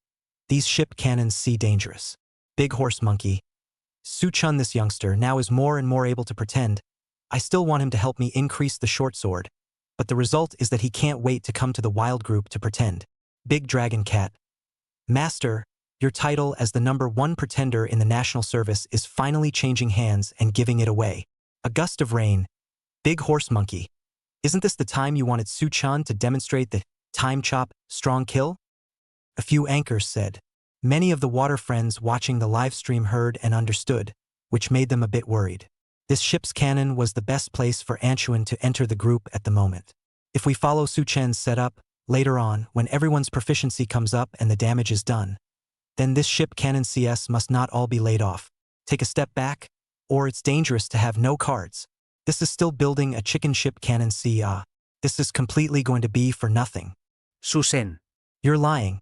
these ship cannons see dangerous. Big Horse Monkey. Su Chen, this youngster, now is more and more able to pretend. I still want him to help me increase the short sword, but the result is that he can't wait to come to the wild group to pretend. Big Dragon Cat. Master, your title as the #1 pretender in the national service is finally changing hands and giving it away. A gust of rain. Big Horse Monkey. Isn't this the time you wanted Su Chen to demonstrate the time chop, strong kill? A few anchors said. Many of the water friends watching the live stream heard and understood, which made them a bit worried. This ship's cannon was the best place for Antuan to enter the group at the moment. If we follow Su Chen's setup, later on, when everyone's proficiency comes up and the damage is done, then this ship cannon CS must not all be laid off. Take a step back, or it's dangerous to have no cards. This is still building a chicken ship cannon CA. This is completely going to be for nothing. Susen. You're lying.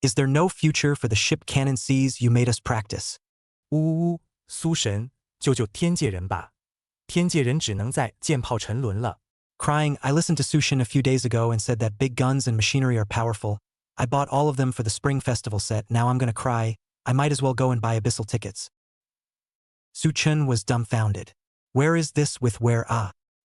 Is there no future for the ship cannon Cs you made us practice? Su Shen, 救救天界人吧！天界人只能在舰炮沉沦了。Crying, I listened to Sushin a few days ago and said that big guns and machinery are powerful. I bought all of them for the Spring Festival set, now I'm gonna cry. I might as well go and buy abyssal tickets. Suchun was dumbfounded. Where is this with where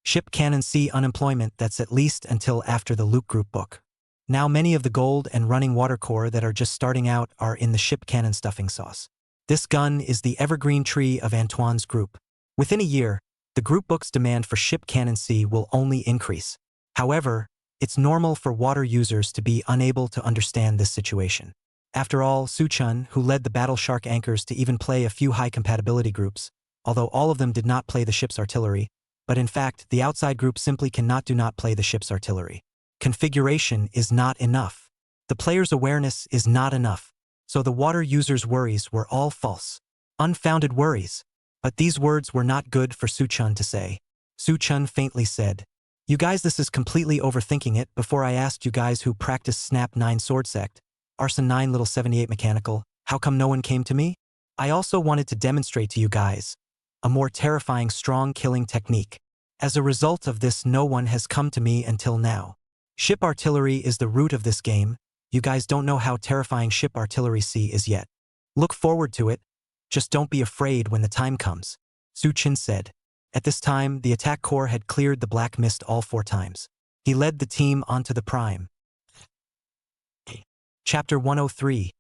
Ship Canon C unemployment that's at least until after the Luke Group book. Now many of the gold and running water core that are just starting out are in the Ship Canon stuffing sauce. This gun is the evergreen tree of Antoine's group. Within a year, the group book's demand for Ship Canon C will only increase. However, it's normal for water users to be unable to understand this situation. After all, Suchun, who led the Battle Shark anchors to even play a few high compatibility groups, although all of them did not play the ship's artillery, but in fact, the outside group simply cannot do not play the ship's artillery. Configuration is not enough. The player's awareness is not enough. So the water users' worries were all false. Unfounded worries. But these words were not good for Suchun to say. Suchun faintly said, "You guys, this is completely overthinking it. Before I asked you guys who practiced Snap 9 Sword Sect, Arson 9 Little 78 Mechanical, how come no one came to me? I also wanted to demonstrate to you guys a more terrifying strong killing technique. As a result of this, no one has come to me until now. Ship artillery is the root of this game. You guys don't know how terrifying ship artillery C is yet. Look forward to it. Just don't be afraid when the time comes," Suchun said. At this time, the attack corps had cleared the black mist all 4 times. He led the team onto the prime. Chapter 103.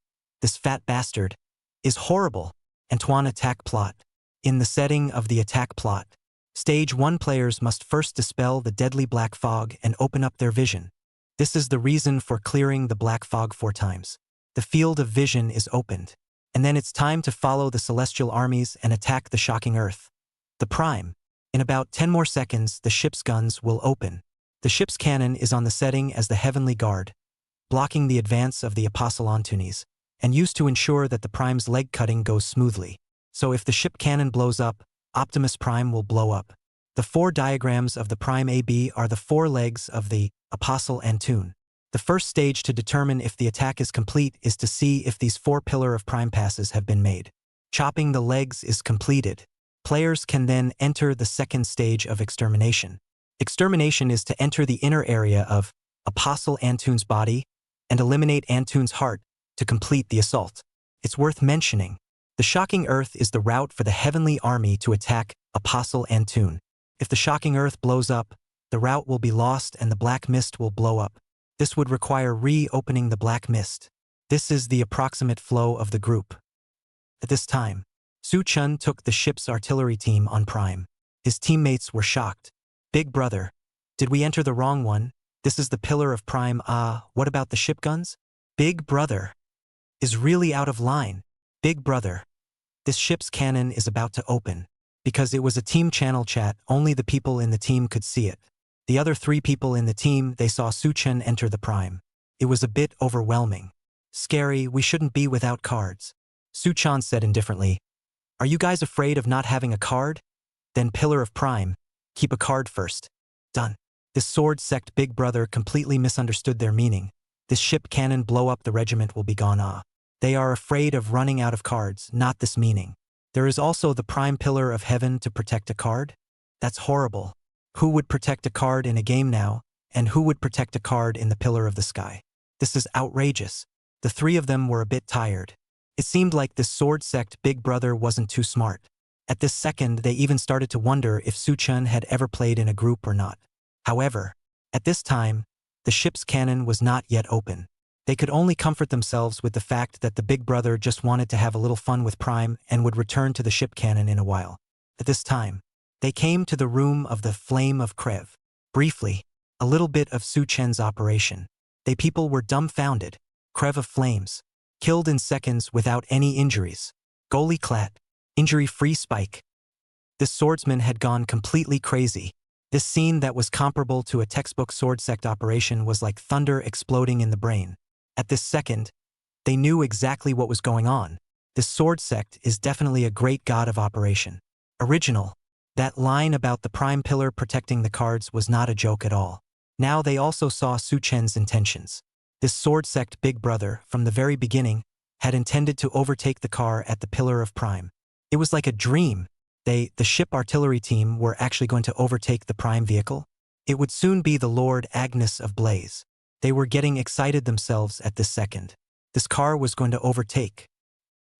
This fat bastard is horrible. Antoine attack plot. In the setting of the attack plot, Stage 1 players must first dispel the deadly black fog and open up their vision. This is the reason for clearing the black fog 4 times. The field of vision is opened. And then it's time to follow the celestial armies and attack the shocking Earth. The prime. In about 10 more seconds, the ship's guns will open. The ship's cannon is on the setting as the heavenly guard, blocking the advance of the Apostle Antunes, and used to ensure that the prime's leg cutting goes smoothly. So if the ship cannon blows up, Optimus Prime will blow up. The 4 diagrams of the prime AB are the 4 legs of the Apostle Antun. The first stage to determine if the attack is complete is to see if these 4 pillar of prime passes have been made. Chopping the legs is completed. Players can then enter the second stage of extermination. Extermination is to enter the inner area of Apostle Antun's body and eliminate Antun's heart to complete the assault. It's worth mentioning, the shocking Earth is the route for the heavenly army to attack Apostle Antun. If the shocking Earth blows up, the route will be lost and the black mist will blow up. This would require re-opening the black mist. This is the approximate flow of the group. At this time, Suchun took the ship's artillery team on prime. His teammates were shocked. "Big brother, did we enter the wrong one? This is the pillar of prime. What about the ship guns? Big brother is really out of line. Big brother, this ship's cannon is about to open." Because it was a team channel chat, only the people in the team could see it. The other 3 people in the team, they saw Suchun enter the prime. It was a bit overwhelming. "Scary, we shouldn't be without cards." Suchun said indifferently, "Are you guys afraid of not having a card? Then pillar of prime, keep a card first." Done. This sword sect big brother completely misunderstood their meaning. This ship cannon blow up the regiment will be gone. They are afraid of running out of cards, not this meaning. There is also the prime pillar of heaven to protect a card? That's horrible. Who would protect a card in a game now, and who would protect a card in the pillar of the sky? This is outrageous. The 3 of them were a bit tired. It seemed like this sword sect big brother wasn't too smart. At this second, they even started to wonder if Suchun had ever played in a group or not. However, at this time, the ship's cannon was not yet open. They could only comfort themselves with the fact that the big brother just wanted to have a little fun with Prime and would return to the ship cannon in a while. At this time, they came to the room of the Flame of Krev. Briefly, a little bit of Suchen's operation. They people were dumbfounded. Krev of Flames. Killed in seconds without any injuries. Goalie Clat. Injury-free spike. This swordsman had gone completely crazy. This scene that was comparable to a textbook sword sect operation was like thunder exploding in the brain. At this second, they knew exactly what was going on. This sword sect is definitely a great god of operation. Original. That line about the prime pillar protecting the cards was not a joke at all. Now they also saw Suchen's intentions. This sword sect big brother, from the very beginning, had intended to overtake the car at the pillar of prime. It was like a dream. The ship artillery team were actually going to overtake the prime vehicle? It would soon be the Lord Agnes of Blaze. They were getting excited themselves at this second. This car was going to overtake.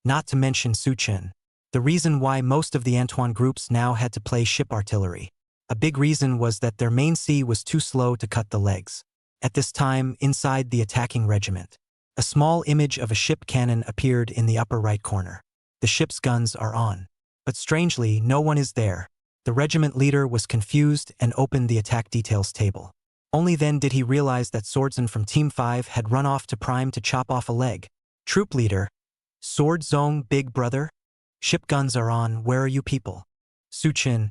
Not to mention Suchen. The reason why most of the Antoine groups now had to play ship artillery. A big reason was that their main C was too slow to cut the legs. At this time, inside the attacking regiment, a small image of a ship cannon appeared in the upper right corner. The ship's guns are on. But strangely, no one is there. The regiment leader was confused and opened the attack details table. Only then did he realize that swordsman from Team 5 had run off to Prime to chop off a leg. Troop leader. Sword Zone, big brother? Ship guns are on, where are you people? Suchen.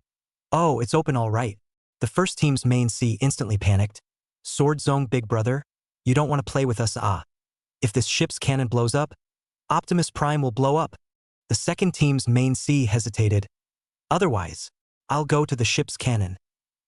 Oh, it's open all right. The first team's main C instantly panicked. Sword Zone, big brother? You don't want to play with us, ah. If this ship's cannon blows up, Optimus Prime will blow up. The second team's main C hesitated. Otherwise, I'll go to the ship's cannon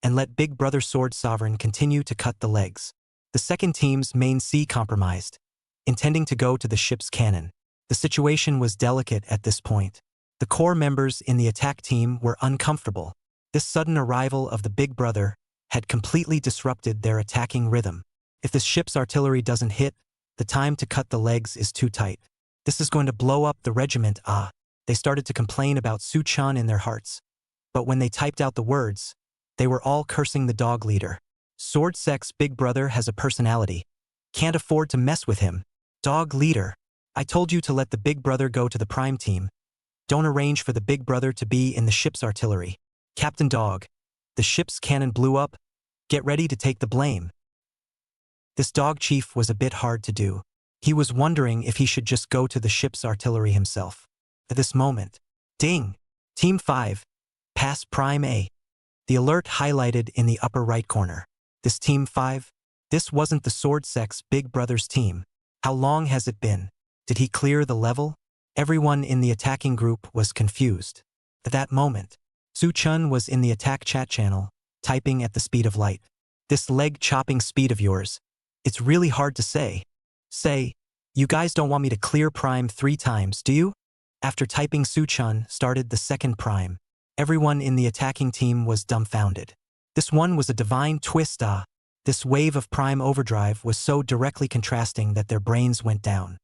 and let Big Brother Sword Sovereign continue to cut the legs. The second team's main C compromised, intending to go to the ship's cannon. The situation was delicate at this point. The core members in the attack team were uncomfortable. This sudden arrival of the Big Brother had completely disrupted their attacking rhythm. If this ship's artillery doesn't hit, the time to cut the legs is too tight. This is going to blow up the regiment, ah. They started to complain about Su-chan in their hearts. But when they typed out the words, they were all cursing the dog leader. Sword Sex Big Brother has a personality. Can't afford to mess with him. Dog leader. I told you to let the Big Brother go to the prime team. Don't arrange for the Big Brother to be in the ship's artillery. Captain Dog. The ship's cannon blew up. Get ready to take the blame. This dog chief was a bit hard to do. He was wondering if he should just go to the ship's artillery himself. At this moment, ding! Team 5. Pass Prime A. The alert highlighted in the upper right corner. This Team 5? This wasn't the Sword Sex Big Brother's team. How long has it been? Did he clear the level? Everyone in the attacking group was confused. At that moment, Su-chun was in the attack chat channel, typing at the speed of light. This leg-chopping speed of yours. It's really hard to say. Say, you guys don't want me to clear Prime 3 times, do you? After typing, Su-chun started the second Prime. Everyone in the attacking team was dumbfounded. This one was a divine twist, ah. This wave of Prime overdrive was so directly contrasting that their brains went down.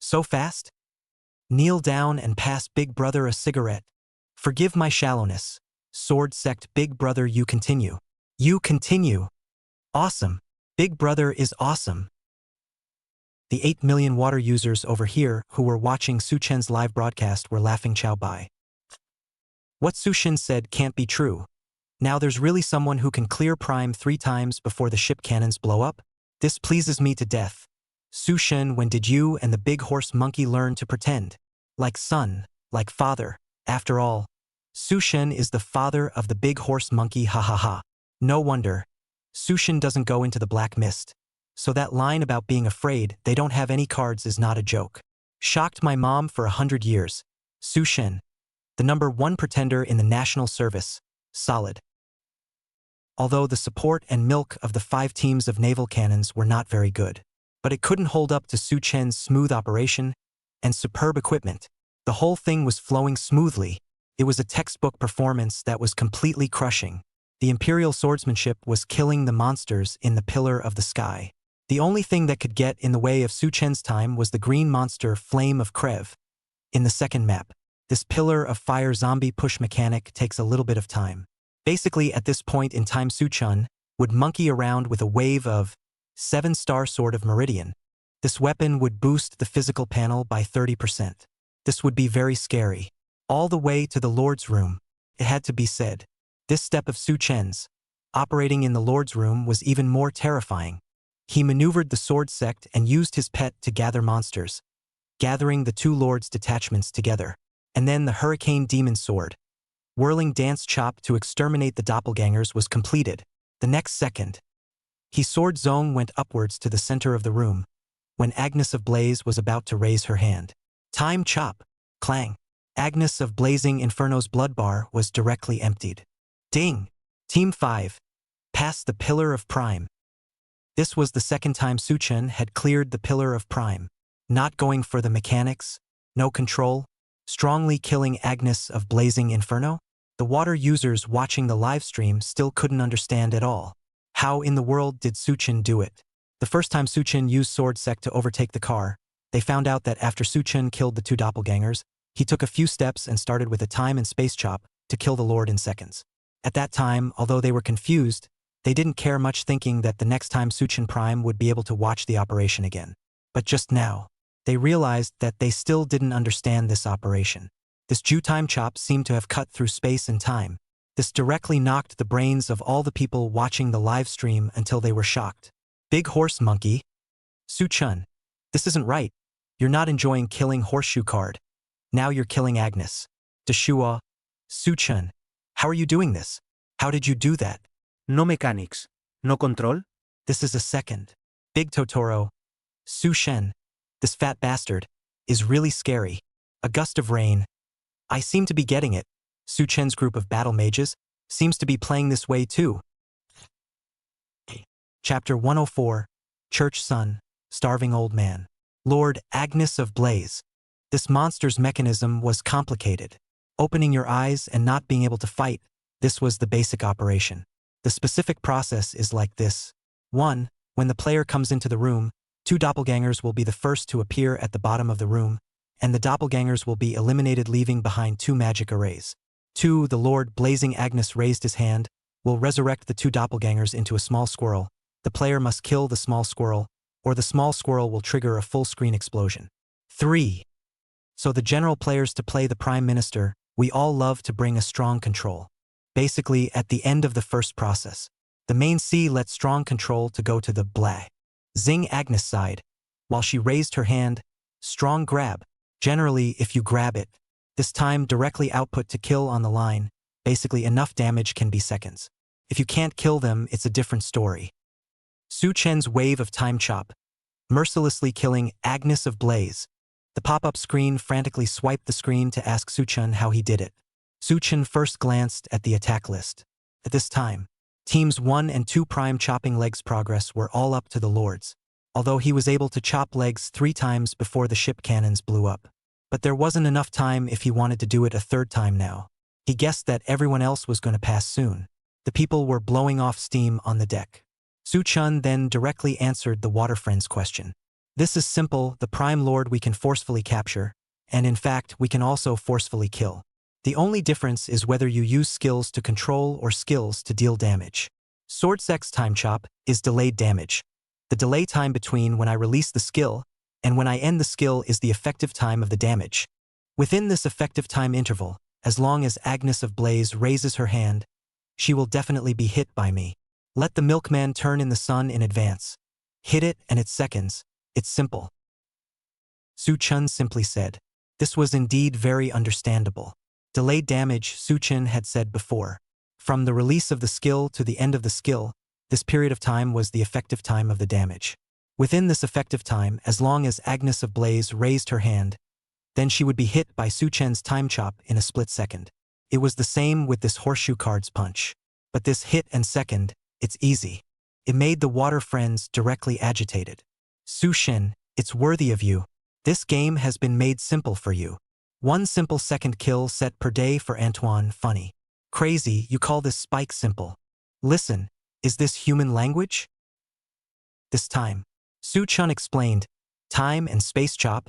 So fast? Kneel down and pass Big Brother a cigarette. Forgive my shallowness. Sword Sect Big Brother, you continue. You continue. Awesome. Big Brother is awesome. The 8 million water users over here who were watching Su-chen's live broadcast were laughing chow bai. What Su-chen said can't be true. Now there's really someone who can clear Prime 3 times before the ship cannons blow up? This pleases me to death. Su-chen, when did you and the big horse monkey learn to pretend? Like son, like father. After all, Su-chen is the father of the big horse monkey, ha ha ha. No wonder. Su-chen doesn't go into the black mist. So that line about being afraid they don't have any cards is not a joke. Shocked my mom for 100 years. Su-chen. The #1 pretender in the national service. Solid. Although the support and milk of the 5 teams of naval cannons were not very good. But it couldn't hold up to Su-chen's smooth operation and superb equipment. The whole thing was flowing smoothly. It was a textbook performance that was completely crushing. The Imperial swordsmanship was killing the monsters in the pillar of the sky. The only thing that could get in the way of Su-chen's time was the green monster Flame of Krev. In the second map, this pillar of fire zombie push mechanic takes a little bit of time. Basically, at this point in time, Su-chen would monkey around with a wave of 7-star Sword of Meridian. This weapon would boost the physical panel by 30%. This would be very scary. All the way to the Lord's Room, it had to be said. This step of Su-chen's, operating in the Lord's Room, was even more terrifying. He maneuvered the sword sect and used his pet to gather monsters, gathering the 2 lords' detachments together. And then the Hurricane Demon Sword, whirling dance chop to exterminate the doppelgangers, was completed. The next second, his sword zone went upwards to the center of the room, when Agnes of Blaze was about to raise her hand. Time chop, clang. Agnes of Blazing Inferno's blood bar was directly emptied. Ding! Team 5. Passed the Pillar of Prime. This was the second time Su-chen had cleared the Pillar of Prime. Not going for the mechanics, no control. strongly killing Agnes of Blazing Inferno? The water users watching the live stream still couldn't understand at all. How in the world did Suchin do it? The first time Suchin used Sword Sec to overtake the car, they found out that after Suchin killed the two doppelgangers, he took a few steps and started with a time and space chop to kill the Lord in seconds. At that time, although they were confused, they didn't care much, thinking that the next time Suchin Prime would be able to watch the operation again. But just now, they realized that they still didn't understand this operation. This Ju time chop seemed to have cut through space and time. This directly knocked the brains of all the people watching the live stream until they were shocked. Big Horse Monkey. Su-chun, this isn't right. You're not enjoying killing Horseshoe Card. Now you're killing Agnes. Deshua. Su-chun, how are you doing this? How did you do that? No mechanics. No control? This is a second. Big Totoro. Su-shen, this fat bastard, is really scary. A gust of rain. I seem to be getting it. Su-chen's group of battle mages seems to be playing this way too. Chapter 104, Church Son, Starving Old Man. Lord Agnes of Blaze. This monster's mechanism was complicated. Opening your eyes and not being able to fight, this was the basic operation. The specific process is like this. 1. When the player comes into the room, two doppelgangers will be the first to appear at the bottom of the room, and the doppelgangers will be eliminated, leaving behind two magic arrays. 2. The Lord Blazing Agnes raised his hand, will resurrect the two doppelgangers into a small squirrel. The player must kill the small squirrel, or the small squirrel will trigger a full-screen explosion. 3. So the general players to play the Prime Minister, we all love to bring a strong control. Basically, at the end of the first process, the main C let strong control to go to the blah. Zing Agnes side. While she raised her hand, strong grab. Generally, if you grab it, this time directly output to kill on the line, basically enough damage can be seconds. If you can't kill them, it's a different story. Su Chen's wave of time chop, mercilessly killing Agnes of Blaze. The pop-up screen frantically swiped the screen to ask Su Chen how he did it. Su Chen first glanced at the attack list. At this time, Teams 1 and 2 Prime chopping legs progress were all up to the Lords, although he was able to chop legs 3 times before the ship cannons blew up. But there wasn't enough time if he wanted to do it a third time now. He guessed that everyone else was going to pass soon. The people were blowing off steam on the deck. Su Chun then directly answered the Water Friend's question. This is simple, the Prime Lord we can forcefully capture, and in fact we can also forcefully kill. The only difference is whether you use skills to control or skills to deal damage. Sword Sec's time chop is delayed damage. The delay time between when I release the skill and when I end the skill is the effective time of the damage. Within this effective time interval, as long as Agnes of Blaze raises her hand, she will definitely be hit by me. Let the milkman turn in the sun in advance. Hit it and it's seconds. It's simple. Su Chun simply said. This was indeed very understandable. Delayed damage, Su Chen had said before. From the release of the skill to the end of the skill, this period of time was the effective time of the damage. Within this effective time, as long as Agnes of Blaze raised her hand, then she would be hit by Su Chen's time chop in a split second. It was the same with this horseshoe card's punch. But this hit and second, it's easy. It made the Water Friends directly agitated. Su Shen, it's worthy of you. This game has been made simple for you. 1 simple second kill set per day for Antoine, funny. Crazy, you call this spike simple. Listen, is this human language? This time, Su Chun explained, time and space chop,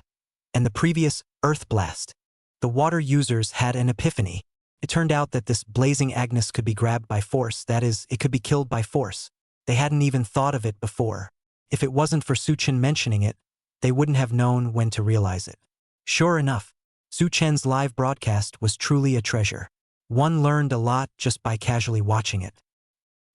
and the previous Earth Blast. The water users had an epiphany. It turned out that this Blazing Agnes could be grabbed by force, that is, it could be killed by force. They hadn't even thought of it before. If it wasn't for Su Chen mentioning it, they wouldn't have known when to realize it. Sure enough, Su Chen's live broadcast was truly a treasure. One learned a lot just by casually watching it.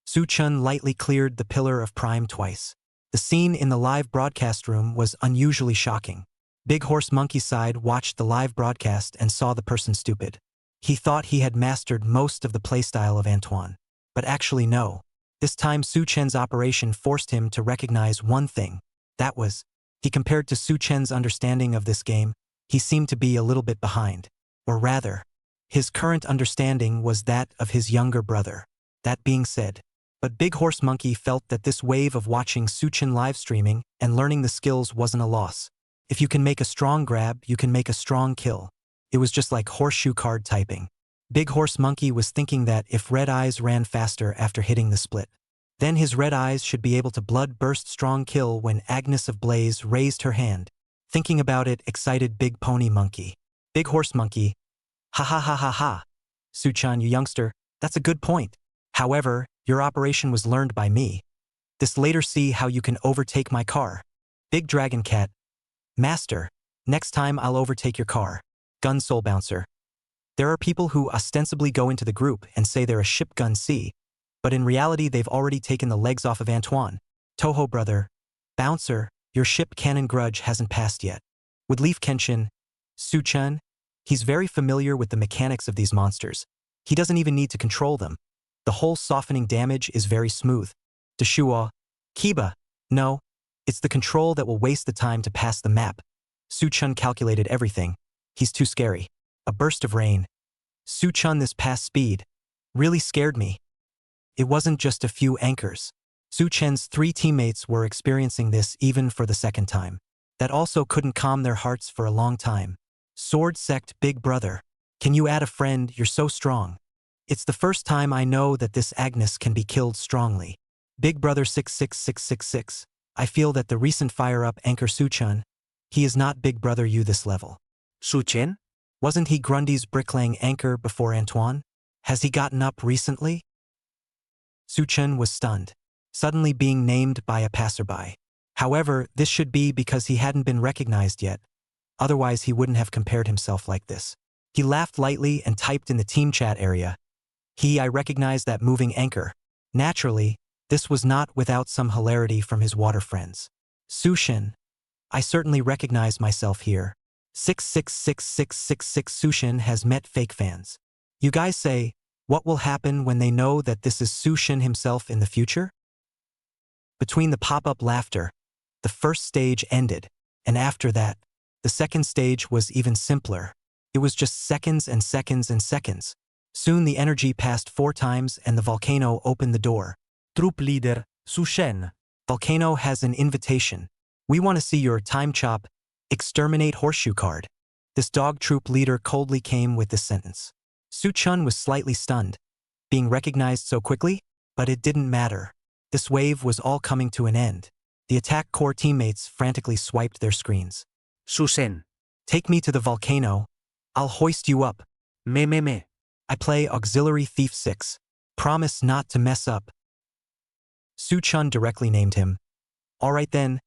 Su Chen lightly cleared the Pillar of Prime twice. The scene in the live broadcast room was unusually shocking. Big Horse Monkey Side watched the live broadcast and saw the person stupid. He thought he had mastered most of the playstyle of Antoine. But actually no. This time Su Chen's operation forced him to recognize one thing. That was, he compared to Su Chen's understanding of this game, he seemed to be a little bit behind. Or rather, his current understanding was that of his younger brother. That being said, but Big Horse Monkey felt that this wave of watching Su Chen live streaming and learning the skills wasn't a loss. If you can make a strong grab, you can make a strong kill. It was just like horseshoe card typing. Big Horse Monkey was thinking that if Red Eyes ran faster after hitting the split, then his red eyes should be able to blood burst strong kill when Agnes of Blaze raised her hand. Thinking about it excited Big Pony Monkey. Big Horse Monkey. Ha ha ha ha ha. Su-chan, you youngster, that's a good point. However, your operation was learned by me. This later see how you can overtake my car. Big Dragon Cat. Master, next time I'll overtake your car. Gun Soul Bouncer. There are people who ostensibly go into the group and say they're a ship Gun C, but in reality they've already taken the legs off of Antoine. Toho brother. Bouncer, your ship Cannon Grudge hasn't passed yet. With Leaf Kenshin. Su-chan. He's very familiar with the mechanics of these monsters. He doesn't even need to control them. The whole softening damage is very smooth. Deshuo. Kiba. No. It's the control that will waste the time to pass the map. Su-chan calculated everything. He's too scary. A burst of rain. Su-chan, this past speed really scared me. It wasn't just a few anchors. Su-chan's 3 teammates were experiencing this even for the second time. That also couldn't calm their hearts for a long time. Sword Sect Big Brother. Can you add a friend? You're so strong. It's the first time I know that this Agnes can be killed strongly. Big Brother 66666. I feel that the recent fire-up anchor Su-chan, he is not Big Brother you this level. Su-chan? Wasn't he Grundy's bricklaying anchor before Antoine? Has he gotten up recently? Su-chan was stunned, suddenly being named by a passerby. However, this should be because he hadn't been recognized yet. Otherwise, he wouldn't have compared himself like this. He laughed lightly and typed in the team chat area. I recognized that moving anchor. Naturally, this was not without some hilarity from his water friends. Su-chan. I certainly recognize myself here. 666666 Su-chan has met fake fans. You guys say, what will happen when they know that this is Su-chan himself in the future? Between the pop-up laughter, the first stage ended, and after that, the second stage was even simpler. It was just seconds and seconds and seconds. Soon the energy passed 4 times and the volcano opened the door. Troop leader, Su-chan. Volcano has an invitation. We want to see your time chop, exterminate horseshoe card. This dog troop leader coldly came with this sentence. Su-chan was slightly stunned, being recognized so quickly, but it didn't matter. This wave was all coming to an end. The attack core teammates frantically swiped their screens. Su-chan. Take me to the volcano. I'll hoist you up. Me. I play Auxiliary Thief 6. Promise not to mess up. Su-chan directly named him. Alright then,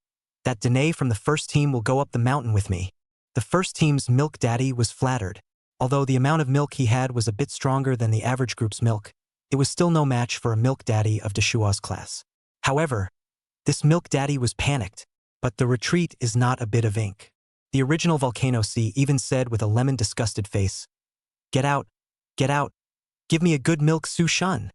that Danae from the first team will go up the mountain with me. The first team's milk daddy was flattered. Although the amount of milk he had was a bit stronger than the average group's milk, it was still no match for a milk daddy of Deshua's class. However, this milk daddy was panicked, but the retreat is not a bit of ink. The original Volcano C even said with a lemon disgusted face, Get out, give me a good milk Su-chan.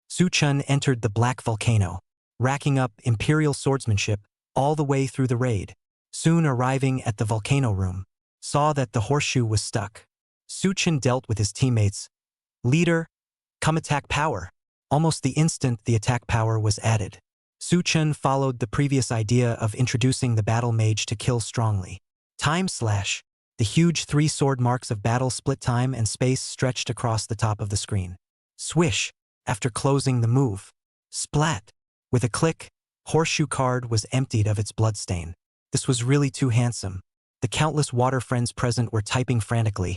Su-chan entered the black volcano, racking up imperial swordsmanship all the way through the raid. Soon arriving at the volcano room, saw that the horseshoe was stuck. Su-chan dealt with his teammates. Leader, come attack power. Almost the instant the attack power was added. Su-chan followed the previous idea of introducing the battle mage to kill strongly. Time slash. The huge 3 sword marks of battle split time and space stretched across the top of the screen. Swish, after closing the move. Splat. With a click, horseshoe card was emptied of its bloodstain. This was really too handsome. The countless water friends present were typing frantically,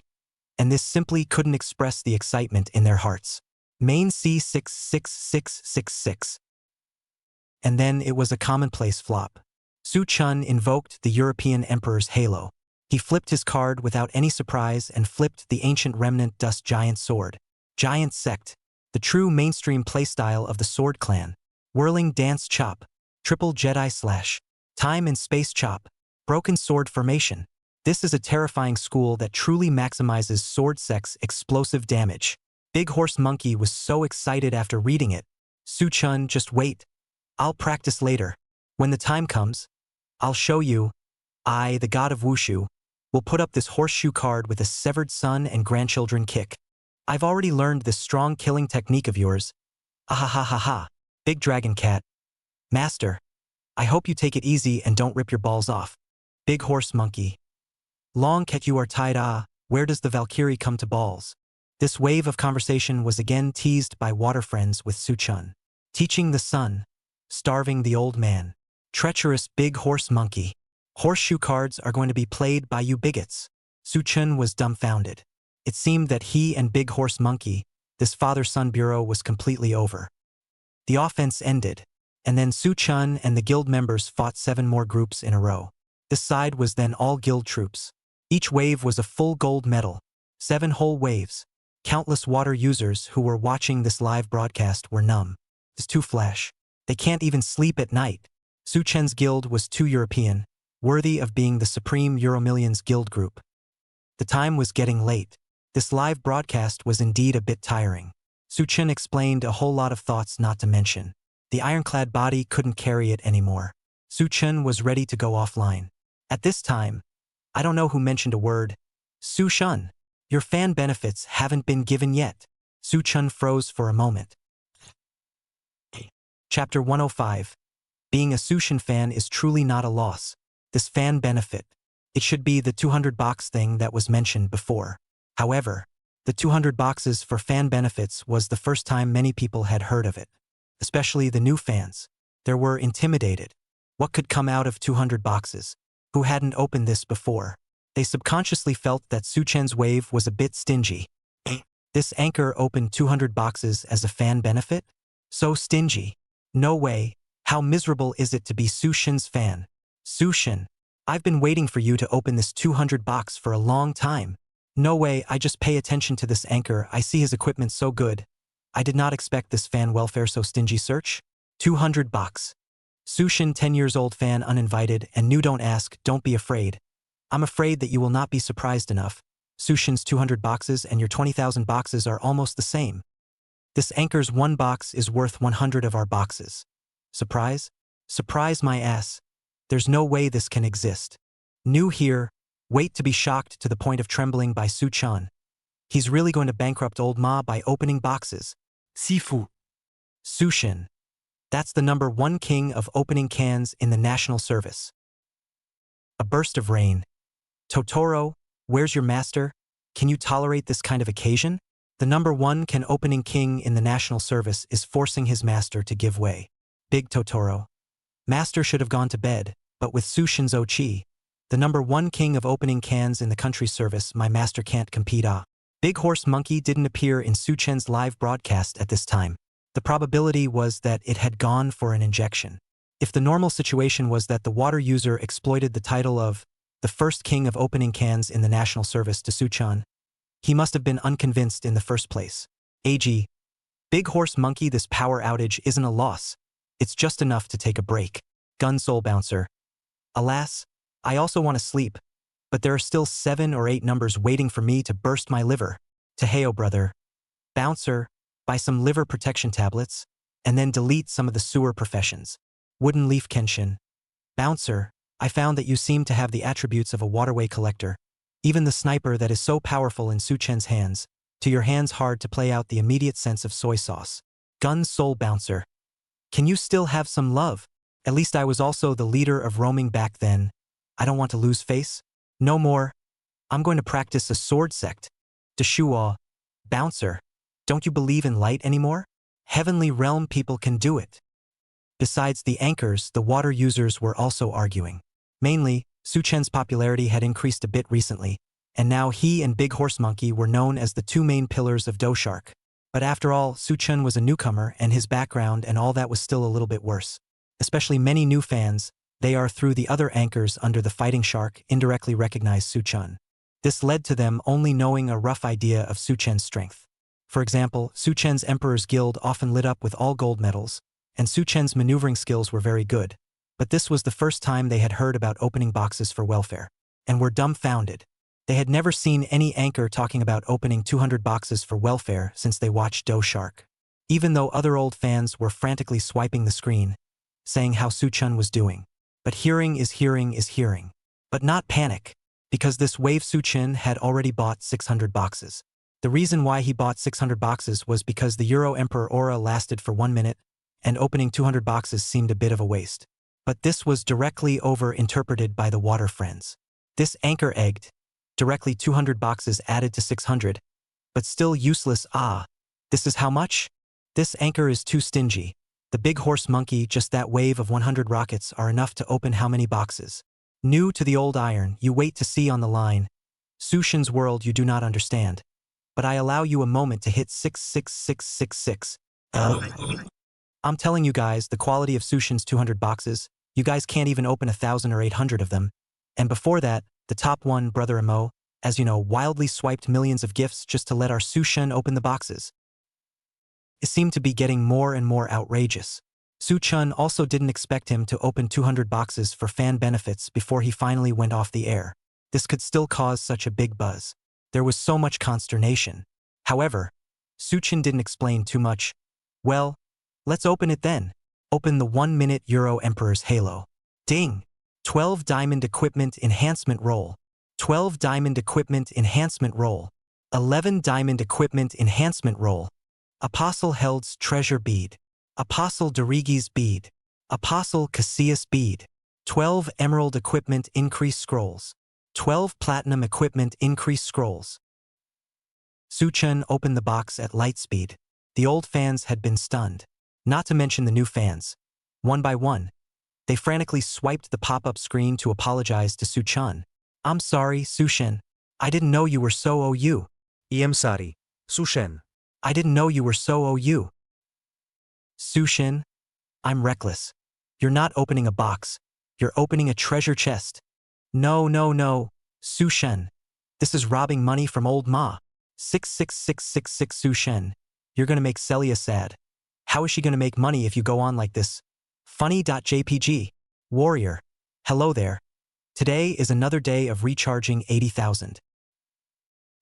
and this simply couldn't express the excitement in their hearts. Main C66666. And then it was a commonplace flop. Su-chan invoked the European Emperor's halo. He flipped his card without any surprise and flipped the ancient remnant dust giant sword. Giant Sect, the true mainstream playstyle of the Sword Clan. Whirling Dance Chop, Triple Jedi Slash, Time and Space Chop, Broken Sword Formation. This is a terrifying school that truly maximizes Sword Sect's explosive damage. Big Horse Monkey was so excited after reading it. Su-chan, just wait. I'll practice later. When the time comes, I'll show you. I, the god of Wushu, will put up this horseshoe card with a severed son and grandchildren kick. I've already learned this strong killing technique of yours. Ahahaha. Big Dragon Cat. Master, I hope you take it easy and don't rip your balls off. Big Horse Monkey. Long cat you are tied Where does the Valkyrie come to balls? This wave of conversation was again teased by water friends with Su-chun. Teaching the sun. Starving the old man. Treacherous big horse monkey. Horseshoe cards are going to be played by you bigots. Su-chun was dumbfounded. It seemed that he and Big Horse Monkey, this father-son bureau, was completely over. The offense ended, and then Su-chun and the guild members fought 7 more groups in a row. This side was then all guild troops. Each wave was a full gold medal. 7 whole waves. Countless water users who were watching this live broadcast were numb. It's too flash. They can't even sleep at night. Su-chun's guild was too European, worthy of being the supreme Euromillions guild group. The time was getting late. This live broadcast was indeed a bit tiring. Su-chun explained a whole lot of thoughts not to mention. The ironclad body couldn't carry it anymore. Su-chun was ready to go offline. At this time, I don't know who mentioned a word. Su-chun, your fan benefits haven't been given yet. Su-chun froze for a moment. Chapter 105. Being a Su-chun fan is truly not a loss. This fan benefit. It should be the 200 box thing that was mentioned before. However, the 200 boxes for fan benefits was the first time many people had heard of it. Especially the new fans. They were intimidated. What could come out of 200 boxes? Who hadn't opened this before? They subconsciously felt that Su-chun's wave was a bit stingy. This anchor opened 200 boxes as a fan benefit? So stingy. No way. How miserable is it to be Su-chun's fan? Su-chun, I've been waiting for you to open this 200 box for a long time. No way, I just pay attention to this anchor, I see his equipment so good. I did not expect this fan welfare so stingy. Search? 200 box. Su-chun 10 years old fan uninvited and new. Don't ask, don't be afraid. I'm afraid that you will not be surprised enough. Su-chun's 200 boxes and your 20,000 boxes are almost the same. This anchor's 1 box is worth 100 of our boxes. Surprise? Surprise my ass. There's no way this can exist. New here. Wait to be shocked to the point of trembling by Su-chun. He's really going to bankrupt old Ma by opening boxes. Sifu. Su-chun. That's the number 1 king of opening cans in the national service. A burst of rain. Totoro, where's your master? Can you tolerate this kind of occasion? The number 1 can opening king in the national service is forcing his master to give way. Big Totoro. Master should have gone to bed, but with Su-chun's Ochi, the number 1 king of opening cans in the country service, my master can't compete. Big Horse Monkey didn't appear in Su-chun's live broadcast at this time. The probability was that it had gone for an injection. If the normal situation was that the water user exploited the title of the first king of opening cans in the national service to Su-chun, he must have been unconvinced in the first place. AG. Big Horse Monkey, this power outage isn't a loss. It's just enough to take a break. Gun Soul Bouncer. Alas, I also want to sleep, but there are still 7 or 8 numbers waiting for me to burst my liver. Taheo brother. Bouncer, buy some liver protection tablets, and then delete some of the sewer professions. Wooden Leaf Kenshin. Bouncer, I found that you seem to have the attributes of a waterway collector. Even the sniper that is so powerful in Su-chun's hands, to your hands hard to play out the immediate sense of soy sauce. Gun Soul Bouncer. Can you still have some love? At least I was also the leader of roaming back then. I don't want to lose face. No more. I'm going to practice a sword sect. Deshua. Bouncer. Don't you believe in light anymore? Heavenly realm people can do it. Besides the anchors, the water users were also arguing. Mainly, Su-chun's popularity had increased a bit recently, and now he and Big Horse Monkey were known as the 2 main pillars of Do-shark. But after all, Su-chun was a newcomer and his background and all that was still a little bit worse. Especially many new fans, they are through the other anchors under the Fighting Shark indirectly recognized Su-chun. This led to them only knowing a rough idea of Su-chun's strength. For example, Su-chun's Emperor's Guild often lit up with all gold medals, and Su-chun's maneuvering skills were very good. But this was the first time they had heard about opening boxes for welfare, and were dumbfounded. They had never seen any anchor talking about opening 200 boxes for welfare since they watched Do-shark. Even though other old fans were frantically swiping the screen, saying how Su-chun was doing. But hearing is hearing is hearing. But not panic, because this wave Su-chun had already bought 600 boxes. The reason why he bought 600 boxes was because the Euro Emperor aura lasted for 1 minute, and opening 200 boxes seemed a bit of a waste. But this was directly over-interpreted by the water friends. This anchor egged. Directly 200 boxes added to 600. But still useless. This is how much? This anchor is too stingy. The big horse monkey, just that wave of 100 rockets are enough to open how many boxes? New to the old iron, you wait to see on the line. Sushin's world you do not understand. But I allow you a moment to hit 66666. I'm telling you guys, the quality of Sushin's 200 boxes, you guys can't even open 1,000 or 800 of them. And before that, the top one, Brother Amo, as you know, wildly swiped millions of gifts just to let our Sushin open the boxes. It seemed to be getting more and more outrageous. Su-chun also didn't expect him to open 200 boxes for fan benefits before he finally went off the air. This could still cause such a big buzz. There was so much consternation. However, Su-chun didn't explain too much. Well, let's open it then. Open the 1-minute Euro Emperor's Halo. Ding! 12 Diamond Equipment Enhancement Roll. 12 Diamond Equipment Enhancement Roll. 11 Diamond Equipment Enhancement Roll. Apostle Held's Treasure Bead. Apostle Darigi's Bead. Apostle Cassius Bead. 12 Emerald Equipment Increase Scrolls. 12 Platinum Equipment Increase Scrolls. Su-chun opened the box at light speed. The old fans had been stunned. Not to mention the new fans. One by one, they frantically swiped the pop-up screen to apologize to Su-chun. I'm sorry, Su-shin. I didn't know you were so OU. I'm sorry, Sushin. I didn't know you were so OU. Su-shin, I'm reckless. You're not opening a box. You're opening a treasure chest. No, Su-shin. This is robbing money from old Ma. 66666 Su-shin. You're gonna make Celia sad. How is she gonna make money if you go on like this? Funny.jpg. Warrior. Hello there. Today is another day of recharging 80,000.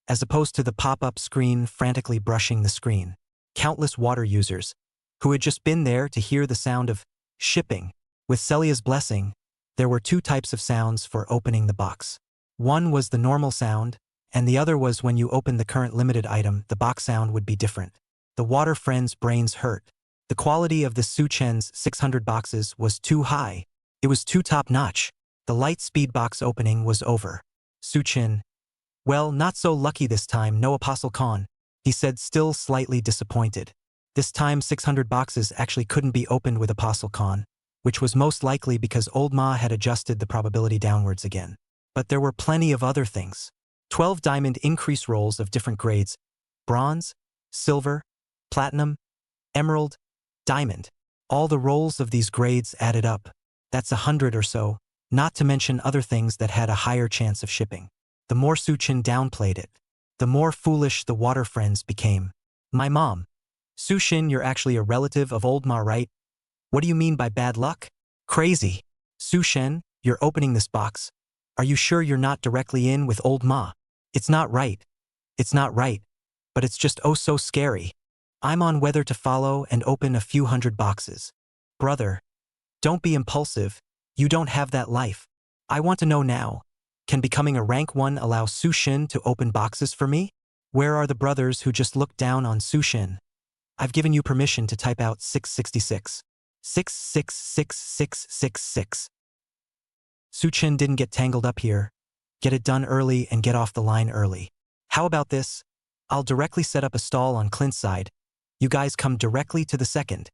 As opposed to the pop-up screen frantically brushing the screen. Countless water users, who had just been there to hear the sound of shipping. With Celia's blessing, there were two types of sounds for opening the box. One was the normal sound, and the other was when you opened the current limited item, the box sound would be different. The water friends' brains hurt. The quality of the Su-chen's 600 boxes was too high. It was too top-notch. The light speed box opening was over. Su-chen, well, not so lucky this time, no Apostle Khan, he said, still slightly disappointed. This time 600 boxes actually couldn't be opened with Apostle Khan, which was most likely because old Ma had adjusted the probability downwards again. But there were plenty of other things. 12 diamond increase rolls of different grades: bronze, silver, platinum, emerald, diamond. All the rolls of these grades added up. That's 100 or so, not to mention other things that had a higher chance of shipping. The more Su-chin downplayed it, the more foolish the water friends became. My mom. Su-shin, you're actually a relative of old Ma, right? What do you mean by bad luck? Crazy. Su-shin, you're opening this box. Are you sure you're not directly in with old Ma? It's not right. It's not right. But it's just oh so scary. I'm on whether to follow and open a few hundred boxes. Brother, don't be impulsive. You don't have that life. I want to know now. Can becoming a rank 1 allow Su-shin to open boxes for me? Where are the brothers who just looked down on Su-shin? I've given you permission to type out 666. 666666. Su-chin didn't get tangled up here. Get it done early and get off the line early. How about this? I'll directly set up a stall on Clint's side. You guys come directly to the second.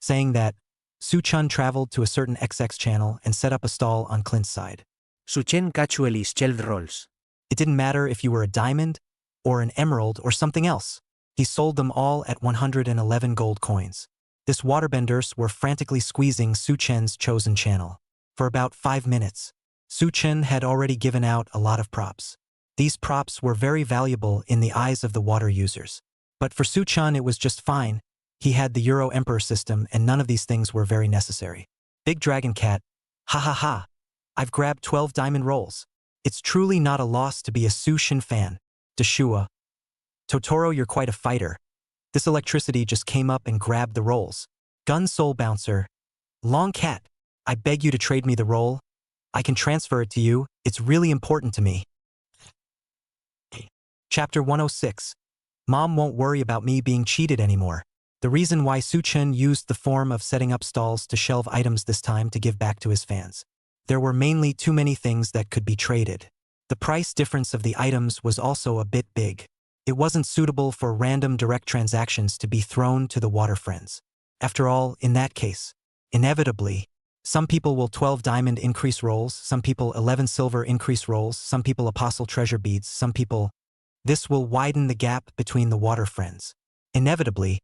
Saying that, Su-chun traveled to a certain XX channel and set up a stall on Clint's side. Suchen casually shelved rolls. It didn't matter if you were a diamond, or an emerald, or something else. He sold them all at 111 gold coins. This waterbenders were frantically squeezing Su-chen's chosen channel. For about 5 minutes, Su-chen had already given out a lot of props. These props were very valuable in the eyes of the water users. But for Su-chen it was just fine. He had the Euro Emperor system and none of these things were very necessary. Big Dragon Cat. Ha ha ha. I've grabbed 12 diamond rolls. It's truly not a loss to be a Su-shin fan. Deshua. Totoro, you're quite a fighter. This electricity just came up and grabbed the rolls. Gun Soul Bouncer. Long Cat. I beg you to trade me the roll. I can transfer it to you. It's really important to me. Chapter 106. Mom won't worry about me being cheated anymore. The reason why Su-chen used the form of setting up stalls to shelve items this time to give back to his fans. There were mainly too many things that could be traded. The price difference of the items was also a bit big. It wasn't suitable for random direct transactions to be thrown to the water friends. After all, in that case, inevitably, some people will 12 diamond increase rolls, some people 11 silver increase rolls, some people apostle treasure beads, some people. This will widen the gap between the water friends. Inevitably,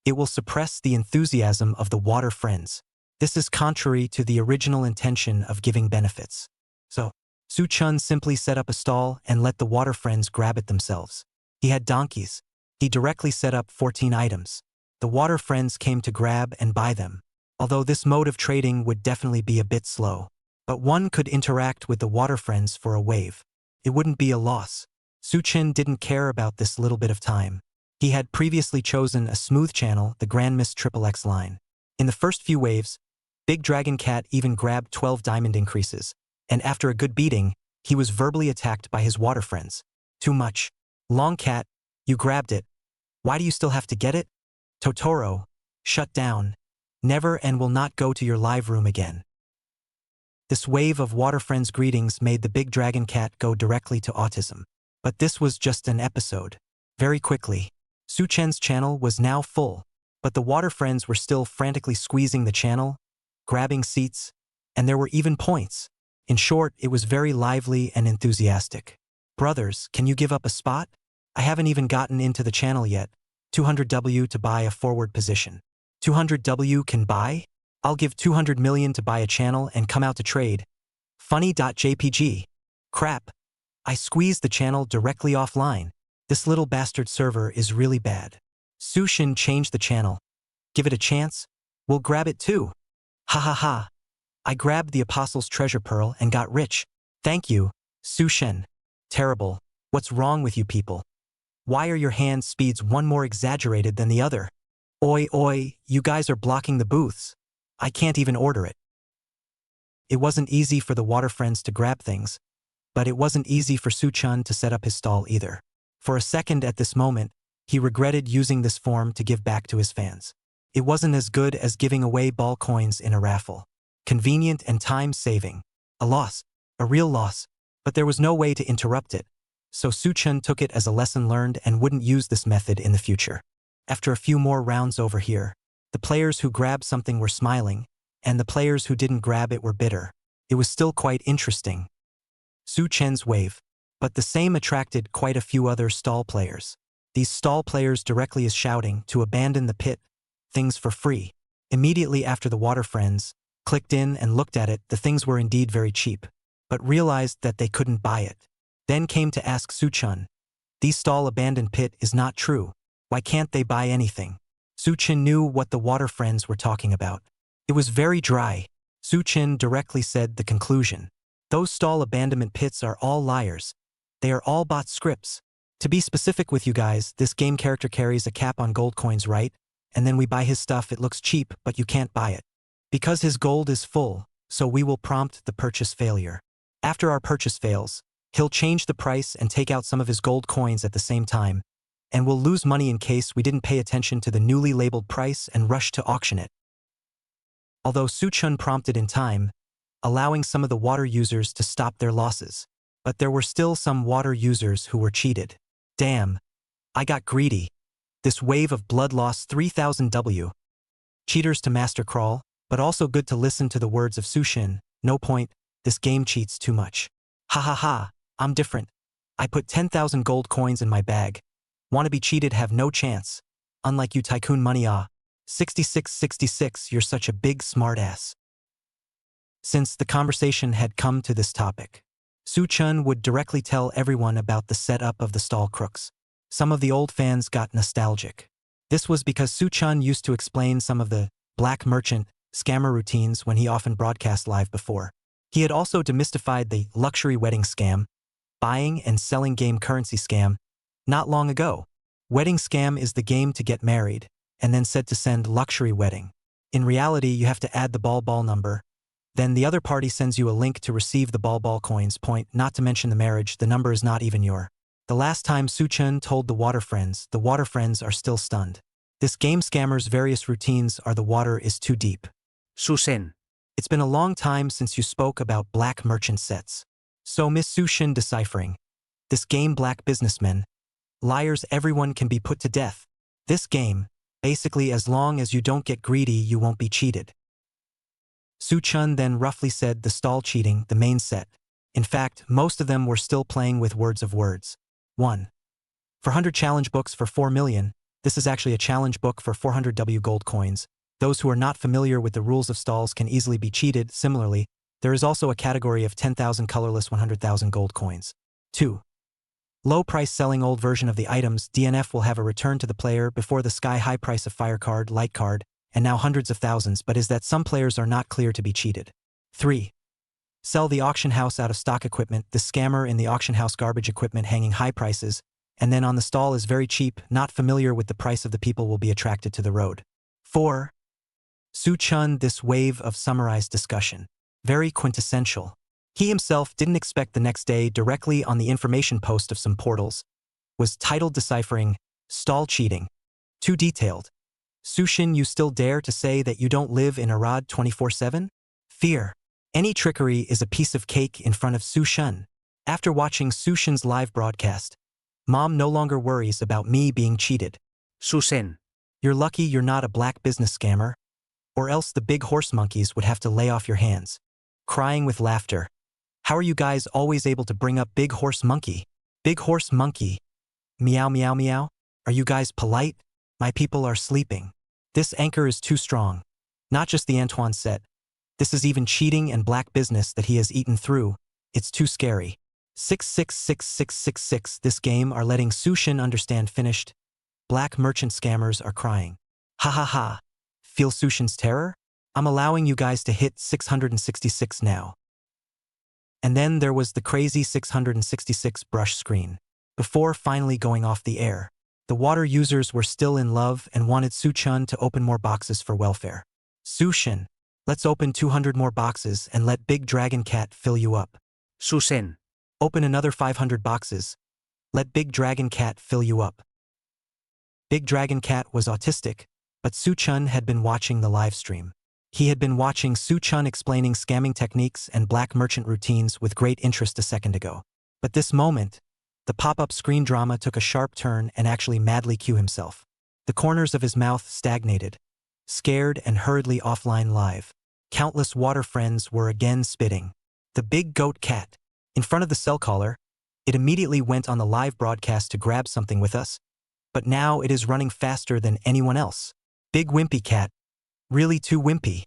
it will suppress the enthusiasm of the water friends. This is contrary to the original intention of giving benefits. So, Su Chun simply set up a stall and let the water friends grab it themselves. He had donkeys. He directly set up 14 items. The water friends came to grab and buy them. Although this mode of trading would definitely be a bit slow. But one could interact with the water friends for a wave. It wouldn't be a loss. Su Chun didn't care about this little bit of time. He had previously chosen a smooth channel, the Grand Miss XXX line. In the first few waves, Big Dragon Cat even grabbed 12 diamond increases, and after a good beating, he was verbally attacked by his water friends. Too much. Long Cat, you grabbed it. Why do you still have to get it? Totoro, shut down. Never and will not go to your live room again. This wave of water friends' greetings made the Big Dragon Cat go directly to autism. But this was just an episode. Very quickly, Su Chen's channel was now full, but the water friends were still frantically squeezing the channel, grabbing seats, and there were even points. In short, it was very lively and enthusiastic. Brothers, can you give up a spot? I haven't even gotten into the channel yet. 200W to buy a forward position. 200W can buy? I'll give 200 million to buy a channel and come out to trade. Funny.jpg. Crap. I squeezed the channel directly offline. This little bastard server is really bad. Su Shin changed the channel. Give it a chance? We'll grab it too. Ha ha ha. I grabbed the Apostle's treasure pearl and got rich. Thank you, Su Shen. Terrible. What's wrong with you people? Why are your hand speeds one more exaggerated than the other? Oi oi, you guys are blocking the booths. I can't even order it. It wasn't easy for the water friends to grab things, but it wasn't easy for Su Chun to set up his stall either. For a second at this moment, he regretted using this form to give back to his fans. It wasn't as good as giving away ball coins in a raffle. Convenient and time-saving. A loss, a real loss, but there was no way to interrupt it. So Su Chun took it as a lesson learned and wouldn't use this method in the future. After a few more rounds over here, the players who grabbed something were smiling, and the players who didn't grab it were bitter. It was still quite interesting. Su Chen's wave. But the same attracted quite a few other stall players. These stall players directly is shouting to abandon the pit, things for free. Immediately after the water friends clicked in and looked at it, the things were indeed very cheap, but realized that they couldn't buy it. Then came to ask Su Chun, "These stall abandoned pit is not true. Why can't they buy anything?" Su Chun knew what the water friends were talking about. It was very dry. Su Chun directly said the conclusion. Those stall abandonment pits are all liars. They are all bot scripts. To be specific with you guys, this game character carries a cap on gold coins, right? And then we buy his stuff, it looks cheap, but you can't buy it. Because his gold is full, so we will prompt the purchase failure. After our purchase fails, he'll change the price and take out some of his gold coins at the same time, and we'll lose money in case we didn't pay attention to the newly labeled price and rush to auction it. Although Su Chun prompted in time, allowing some of the water users to stop their losses. But there were still some water users who were cheated. Damn. I got greedy. This wave of blood loss 3000W. Cheaters to master crawl, but also good to listen to the words of Su Shin. No point, this game cheats too much. Ha ha ha, I'm different. I put 10,000 gold coins in my bag. Wanna be cheated have no chance. Unlike you tycoon money 6666, you're such a big smartass. Since the conversation had come to this topic, Su Chun would directly tell everyone about the setup of the stall crooks. Some of the old fans got nostalgic. This was because Su Chun used to explain some of the black merchant scammer routines when he often broadcast live before. He had also demystified the luxury wedding scam, buying and selling game currency scam, not long ago. Wedding scam is the game to get married, and then said to send luxury wedding. In reality, you have to add the ball number. Then the other party sends you a link to receive the ball coins point, not to mention the marriage, the number is not even your. The last time Su Chun told the water friends are still stunned. This game scammer's various routines are the water is too deep. Su Shin. It's been a long time since you spoke about black merchant sets. So Miss Sushin deciphering. This game black businessmen. Liars everyone can be put to death. This game, basically as long as you don't get greedy you won't be cheated. Su-chun then roughly said the stall cheating, the main set. In fact, most of them were still playing with words of words. 1. 400 challenge books for 4 million. This is actually a challenge book for 400 W gold coins. Those who are not familiar with the rules of stalls can easily be cheated. Similarly, there is also a category of 10,000 colorless 100,000 gold coins. 2. Low price selling old version of the items. DNF will have a return to the player before the sky high price of fire card, light card, and now hundreds of thousands, but is that some players are not clear to be cheated. 3. Sell the auction house out of stock equipment. The scammer in the auction house garbage equipment hanging high prices, and then on the stall is very cheap, not familiar with the price of the people will be attracted to the road. 4. Su-chun this wave of summarized discussion. Very quintessential. He himself didn't expect the next day directly on the information post of some portals. Was titled deciphering, stall cheating. Too detailed. Sushin you still dare to say that you don't live in Arad 24/7? Fear. Any trickery is a piece of cake in front of Sushin. After watching Sushin's live broadcast, Mom no longer worries about me being cheated. Susen. You're lucky you're not a black business scammer, or else the big horse monkeys would have to lay off your hands. Crying with laughter. How are you guys always able to bring up big horse monkey? Big horse monkey. Meow meow meow. Are you guys polite? My people are sleeping. This anchor is too strong. Not just the Antoine set. This is even cheating and black business that he has eaten through. It's too scary. 666666. This game are letting Sushin understand finished. Black merchant scammers are crying. Ha ha ha. Feel Sushin's terror? I'm allowing you guys to hit 666 now. And then there was the crazy 666 brush screen. Before finally going off the air, the water users were still in love and wanted Su-chun to open more boxes for welfare. Sushin, let's open 200 more boxes and let Big Dragon Cat fill you up. Susen. Open another 500 boxes. Let Big Dragon Cat fill you up. Big Dragon Cat was autistic, but Su-chun had been watching the live stream. He had been watching Su-chun explaining scamming techniques and black merchant routines with great interest a second ago. But this moment, the pop-up screen drama took a sharp turn and actually madly cue himself. The corners of his mouth stagnated, scared and hurriedly offline live. Countless water friends were again spitting. The big goat cat. In front of the cell caller, it immediately went on the live broadcast to grab something with us, but now it is running faster than anyone else. Big wimpy cat. Really too wimpy.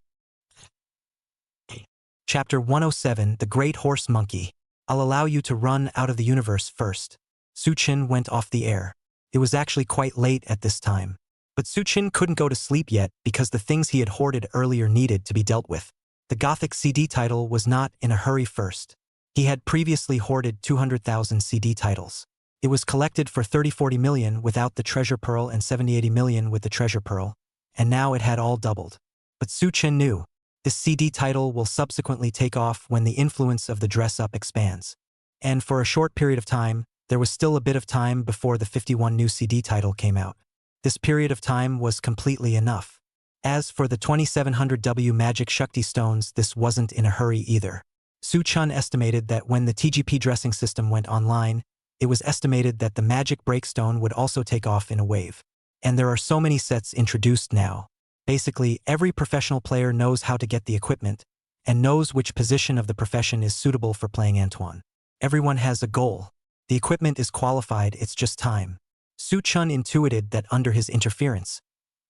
Chapter 107, The Great Horse Monkey. I'll allow you to run out of the universe first. Su-chin went off the air. It was actually quite late at this time. But Su-chin couldn't go to sleep yet because the things he had hoarded earlier needed to be dealt with. The Gothic CD title was not in a hurry first. He had previously hoarded 200,000 CD titles. It was collected for 30-40 million without the treasure pearl and 70-80 million with the treasure pearl, and now it had all doubled. But Su-chin knew, this CD title will subsequently take off when the influence of the dress-up expands. And for a short period of time, there was still a bit of time before the 51 new CD title came out. This period of time was completely enough. As for the 2700W Magic Shakti stones, this wasn't in a hurry either. Su-chun estimated that when the TGP dressing system went online, it was estimated that the Magic Breakstone would also take off in a wave. And there are so many sets introduced now. Basically, every professional player knows how to get the equipment, and knows which position of the profession is suitable for playing Antoine. Everyone has a goal. The equipment is qualified, it's just time. Su-chun intuited that under his interference,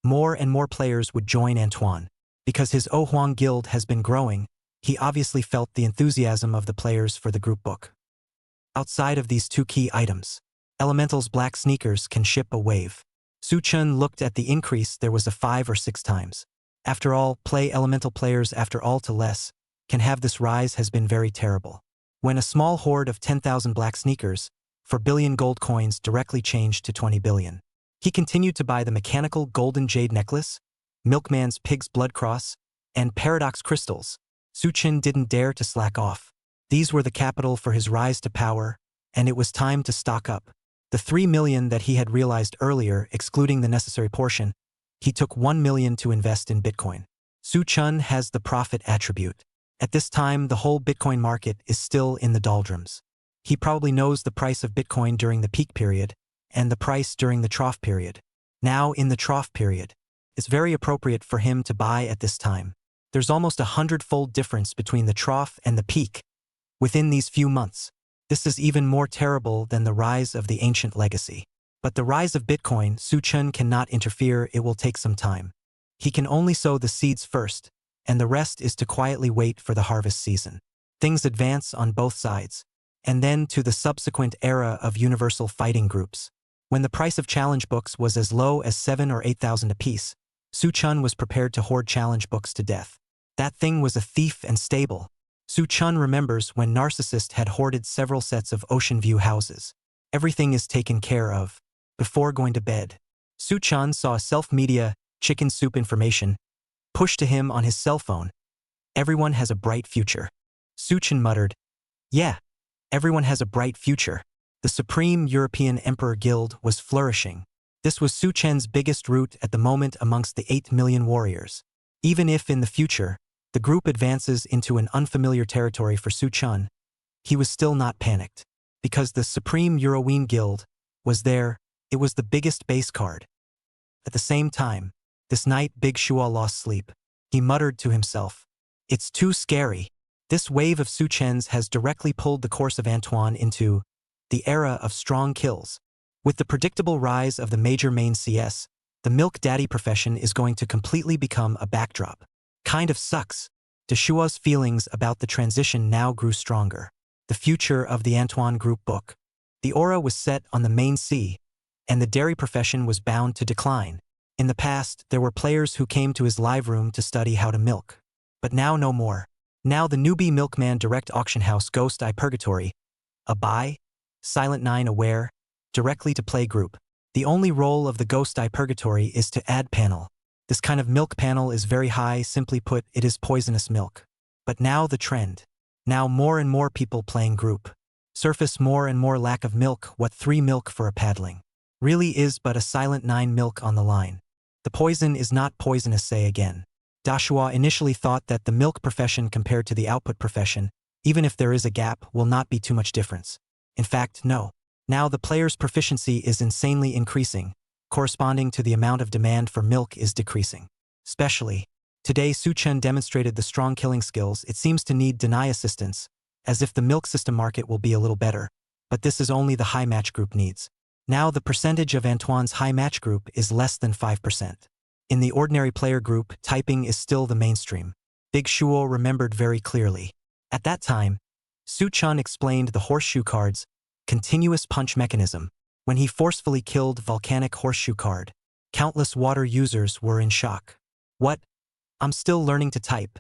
more and more players would join Antoine. Because his Oh Huang guild has been growing, he obviously felt the enthusiasm of the players for the group book. Outside of these two key items, Elemental's black sneakers can ship a wave. Su-chun looked at the increase, there was a 5 or 6 times. After all, play Elemental players after all to less, can have this rise has been very terrible. When a small hoard of 10,000 black sneakers, for billion gold coins directly changed to 20 billion. He continued to buy the mechanical golden jade necklace, Milkman's pig's blood cross, and paradox crystals. Su-chin didn't dare to slack off. These were the capital for his rise to power, and it was time to stock up. The 3 million that he had realized earlier, excluding the necessary portion, he took 1 million to invest in Bitcoin. Su-chun has the profit attribute. At this time, the whole Bitcoin market is still in the doldrums. He probably knows the price of Bitcoin during the peak period and the price during the trough period. Now, in the trough period, it's very appropriate for him to buy at this time. There's almost 100-fold difference between the trough and the peak within these few months. This is even more terrible than the rise of the ancient legacy. But the rise of Bitcoin, Su Chun cannot interfere. It will take some time. He can only sow the seeds first, and the rest is to quietly wait for the harvest season. Things advance on both sides, and then to the subsequent era of universal fighting groups. When the price of challenge books was as low as 7,000 or 8,000 apiece, Su Chun was prepared to hoard challenge books to death. That thing was a thief and stable. Su Chun remembers when Narcissist had hoarded several sets of ocean view houses. Everything is taken care of. Before going to bed, Su Chun saw self-media chicken soup information pushed to him on his cell phone. Everyone has a bright future. Su Chun muttered, "Yeah, everyone has a bright future." The Supreme European Emperor Guild was flourishing. This was Su Chen's biggest route at the moment amongst the 8 million warriors. Even if in the future, the group advances into an unfamiliar territory for Su Chun, he was still not panicked. Because the Supreme European Guild was there, it was the biggest base card. At the same time, this night Big Shua lost sleep. He muttered to himself, "It's too scary." This wave of Su Chen's has directly pulled the course of Antoine into the era of strong kills. With the predictable rise of the major main CS, the milk daddy profession is going to completely become a backdrop. Kind of sucks. Deshua's feelings about the transition now grew stronger. The future of the Antoine Group book. The aura was set on the main C, and the dairy profession was bound to decline. In the past, there were players who came to his live room to study how to milk. But now no more. Now the newbie milkman direct auction house Ghost Eye Purgatory, a buy, Silent 9 aware, directly to play group. The only role of the Ghost Eye Purgatory is to add panel. This kind of milk panel is very high, simply put, it is poisonous milk. But now the trend. Now more and more people playing group. Surface more and more lack of milk, what 3 milk for a paddling. Really is but a Silent 9 milk on the line. The poison is not poisonous, say again. Dashua initially thought that the milk profession compared to the output profession, even if there is a gap, will not be too much difference. In fact, no. Now the player's proficiency is insanely increasing, corresponding to the amount of demand for milk is decreasing. Especially, today Su Chen demonstrated the strong killing skills. It seems to need deny assistance, as if the milk system market will be a little better, but this is only the high match group needs. Now the percentage of Antoine's high match group is less than 5%. In the ordinary player group, typing is still the mainstream. Big Shuo remembered very clearly. At that time, Su Chun explained the horseshoe card's continuous punch mechanism. When he forcefully killed volcanic horseshoe card, countless water users were in shock. What? I'm still learning to type.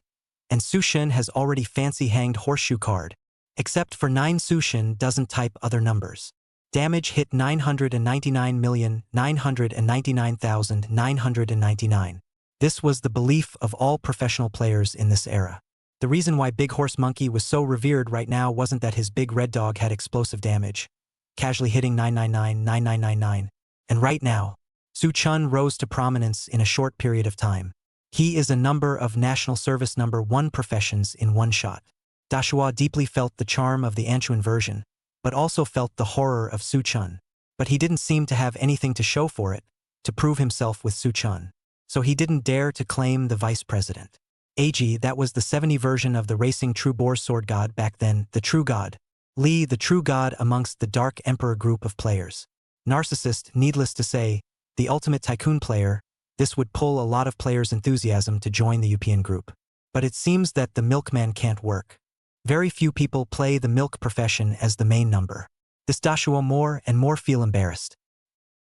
And Su Shin has already fancy hanged horseshoe card. Except for 9, Su Shin doesn't type other numbers. Damage hit 999,999,999. This was the belief of all professional players in this era. The reason why Big Horse Monkey was so revered right now wasn't that his big red dog had explosive damage, casually hitting 999,9999. And right now, Su Chun rose to prominence in a short period of time. He is a number of National Service number 1 professions in one shot. Dashua deeply felt the charm of the Anchuan version, but also felt the horror of Su Chun. But he didn't seem to have anything to show for it, to prove himself with Su Chun. So he didn't dare to claim the vice president. AG, that was the 70 version of the racing True Boar Sword God back then, the True God. Li, the True God amongst the Dark Emperor group of players. Narcissist, needless to say, the ultimate tycoon player, this would pull a lot of players' enthusiasm to join the European group. But it seems that the milkman can't work. Very few people play the milk profession as the main number. This Dashua more and more feel embarrassed.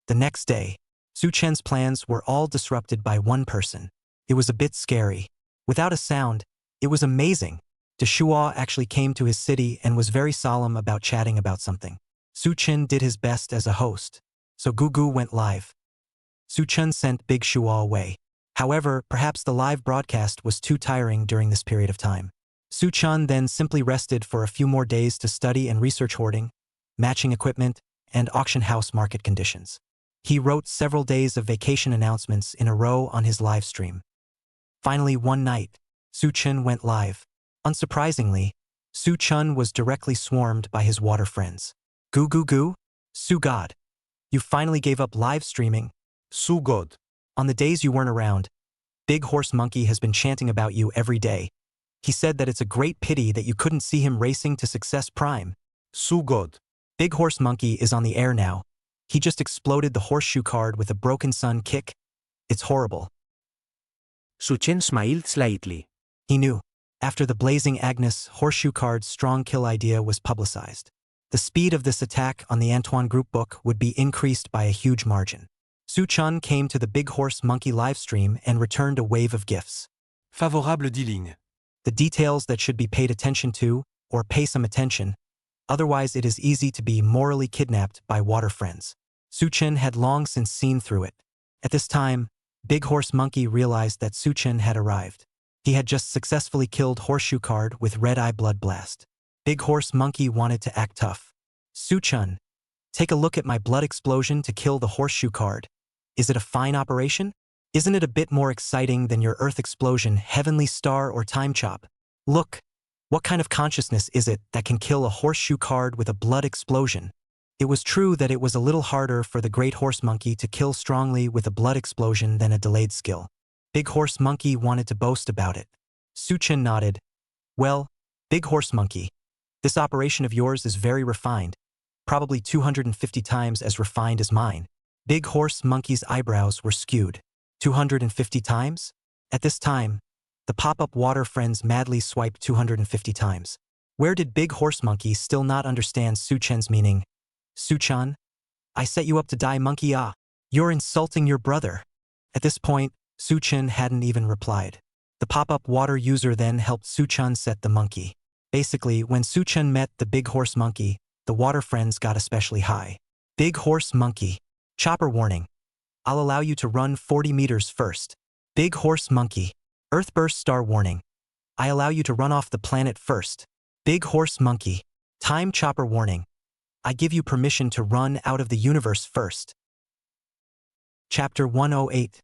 The next day, Su Chen's plans were all disrupted by one person. It was a bit scary. Without a sound, it was amazing. Dashua actually came to his city and was very solemn about chatting about something. Su Chen did his best as a host, so Gugu went live. Su Chen sent Big Shua away. However, perhaps the live broadcast was too tiring during this period of time. Su Chen then simply rested for a few more days to study and research hoarding, matching equipment, and auction house market conditions. He wrote several days of vacation announcements in a row on his live stream. Finally, one night, Su Chen went live. Unsurprisingly, Su Chun was directly swarmed by his water friends. Goo goo goo? Su God. You finally gave up live streaming. Su God. On the days you weren't around, Big Horse Monkey has been chanting about you every day. He said that it's a great pity that you couldn't see him racing to Success Prime. Su God. Big Horse Monkey is on the air now. He just exploded the horseshoe card with a broken sun kick. It's horrible. Su Chen smiled slightly. He knew. After the Blazing Agnes horseshoe card's strong kill idea was publicized, the speed of this attack on the Antoine group book would be increased by a huge margin. Su Chun came to the Big Horse Monkey livestream and returned a wave of gifts. Favorable dealing. The details that should be paid attention to, or pay some attention, otherwise it is easy to be morally kidnapped by water friends. Su Chun had long since seen through it. At this time, Big Horse Monkey realized that Su Chun had arrived. He had just successfully killed Horseshoe Card with Red Eye Blood Blast. Big Horse Monkey wanted to act tough. Su Chun, take a look at my blood explosion to kill the Horseshoe Card. Is it a fine operation? Isn't it a bit more exciting than your Earth Explosion, Heavenly Star, or Time Chop? Look, what kind of consciousness is it that can kill a Horseshoe Card with a blood explosion? It was true that it was a little harder for the Great Horse Monkey to kill strongly with a blood explosion than a delayed skill. Big Horse Monkey wanted to boast about it. Su Chun nodded. Well, Big Horse Monkey, this operation of yours is very refined, probably 250 times as refined as mine. Big Horse Monkey's eyebrows were skewed. 250 times? At this time, the pop-up water friends madly swiped 250 times. Where did Big Horse Monkey still not understand Su Chen's meaning? Su Chan? I set you up to die, monkey, ah. You're insulting your brother. At this point, Su Chen hadn't even replied. The pop-up water user then helped Su Chun set the monkey. Basically, when Su Chen met the Big Horse Monkey, the water friends got especially high. Big Horse Monkey. Chopper warning. I'll allow you to run 40 meters first. Big Horse Monkey. Earthburst star warning. I allow you to run off the planet first. Big Horse Monkey. Time chopper warning. I give you permission to run out of the universe first. Chapter 108.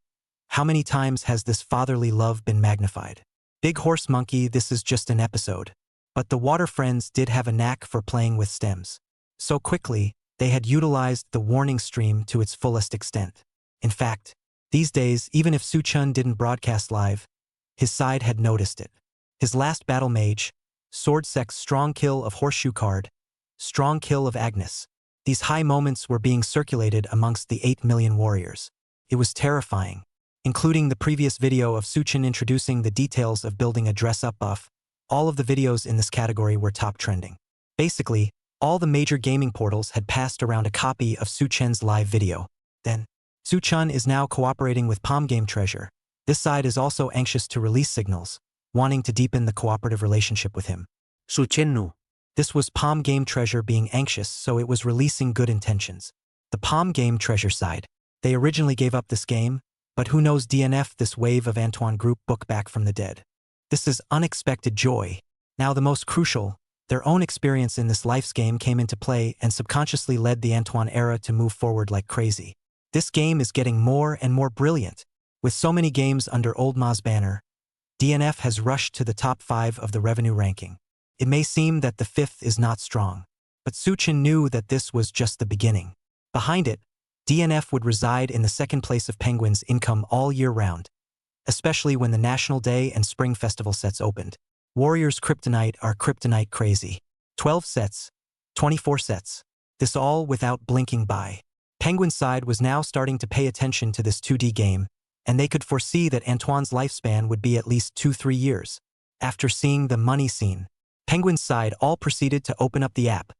How many times has this fatherly love been magnified? Big Horse Monkey, this is just an episode. But the water friends did have a knack for playing with stems. So quickly, they had utilized the warning stream to its fullest extent. In fact, these days, even if Su Chun didn't broadcast live, his side had noticed it. His last battle mage, Sword Sec's strong kill of Horseshoe Card, strong kill of Agnes. These high moments were being circulated amongst the 8 million warriors. It was terrifying. Including the previous video of Su Chun introducing the details of building a dress-up buff, all of the videos in this category were top trending. Basically, all the major gaming portals had passed around a copy of Su Chen's live video. Then, Su Chun is now cooperating with Palm Game Treasure. This side is also anxious to release signals, wanting to deepen the cooperative relationship with him. Su Chen knew. This was Palm Game Treasure being anxious, so it was releasing good intentions. The Palm Game Treasure side. They originally gave up this game, but who knows DNF this wave of Antoine Group book back from the dead. This is unexpected joy. Now the most crucial, their own experience in this life's game came into play and subconsciously led the Antoine era to move forward like crazy. This game is getting more and more brilliant. With so many games under Old Ma's banner, DNF has rushed to the top 5 of the revenue ranking. It may seem that the 5th is not strong, but Su Chen knew that this was just the beginning. Behind it, DNF would reside in the second place of Penguin's income all year round, especially when the National Day and Spring Festival sets opened. Warriors Kryptonite are Kryptonite crazy. 12 sets, 24 sets. This all without blinking by. Penguin's side was now starting to pay attention to this 2D game, and they could foresee that Antoine's lifespan would be at least 2-3 years. After seeing the money scene, Penguin's side all proceeded to open up the app,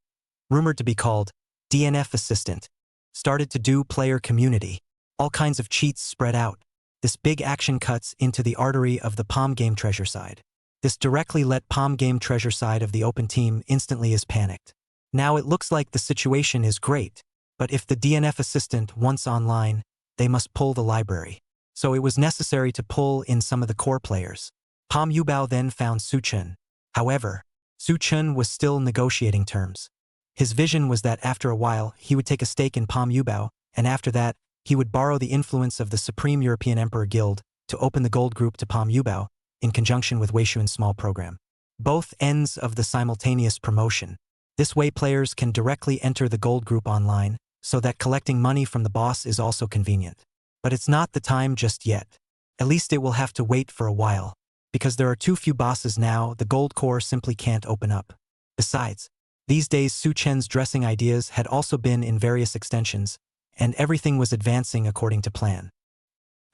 rumored to be called DNF Assistant. Started to do player community. All kinds of cheats spread out. This big action cuts into the artery of the Palm Game Treasure side. This directly let Palm Game Treasure side of the open team instantly is panicked. Now it looks like the situation is great, but if the DNF assistant once online, they must pull the library. So it was necessary to pull in some of the core players. Palm Yubao then found Su Chun. However, Su Chun was still negotiating terms. His vision was that after a while, he would take a stake in Palm Yubao, and after that, he would borrow the influence of the Supreme European Emperor Guild to open the gold group to Palm Yubao, in conjunction with Weishuan's small program. both ends of the simultaneous promotion. This way players can directly enter the gold group online, so that collecting money from the boss is also convenient. But it's not the time just yet. At least it will have to wait for a while. Because there are too few bosses now, the gold core simply can't open up. Besides, these days Su Chen's dressing ideas had also been in various extensions, and everything was advancing according to plan.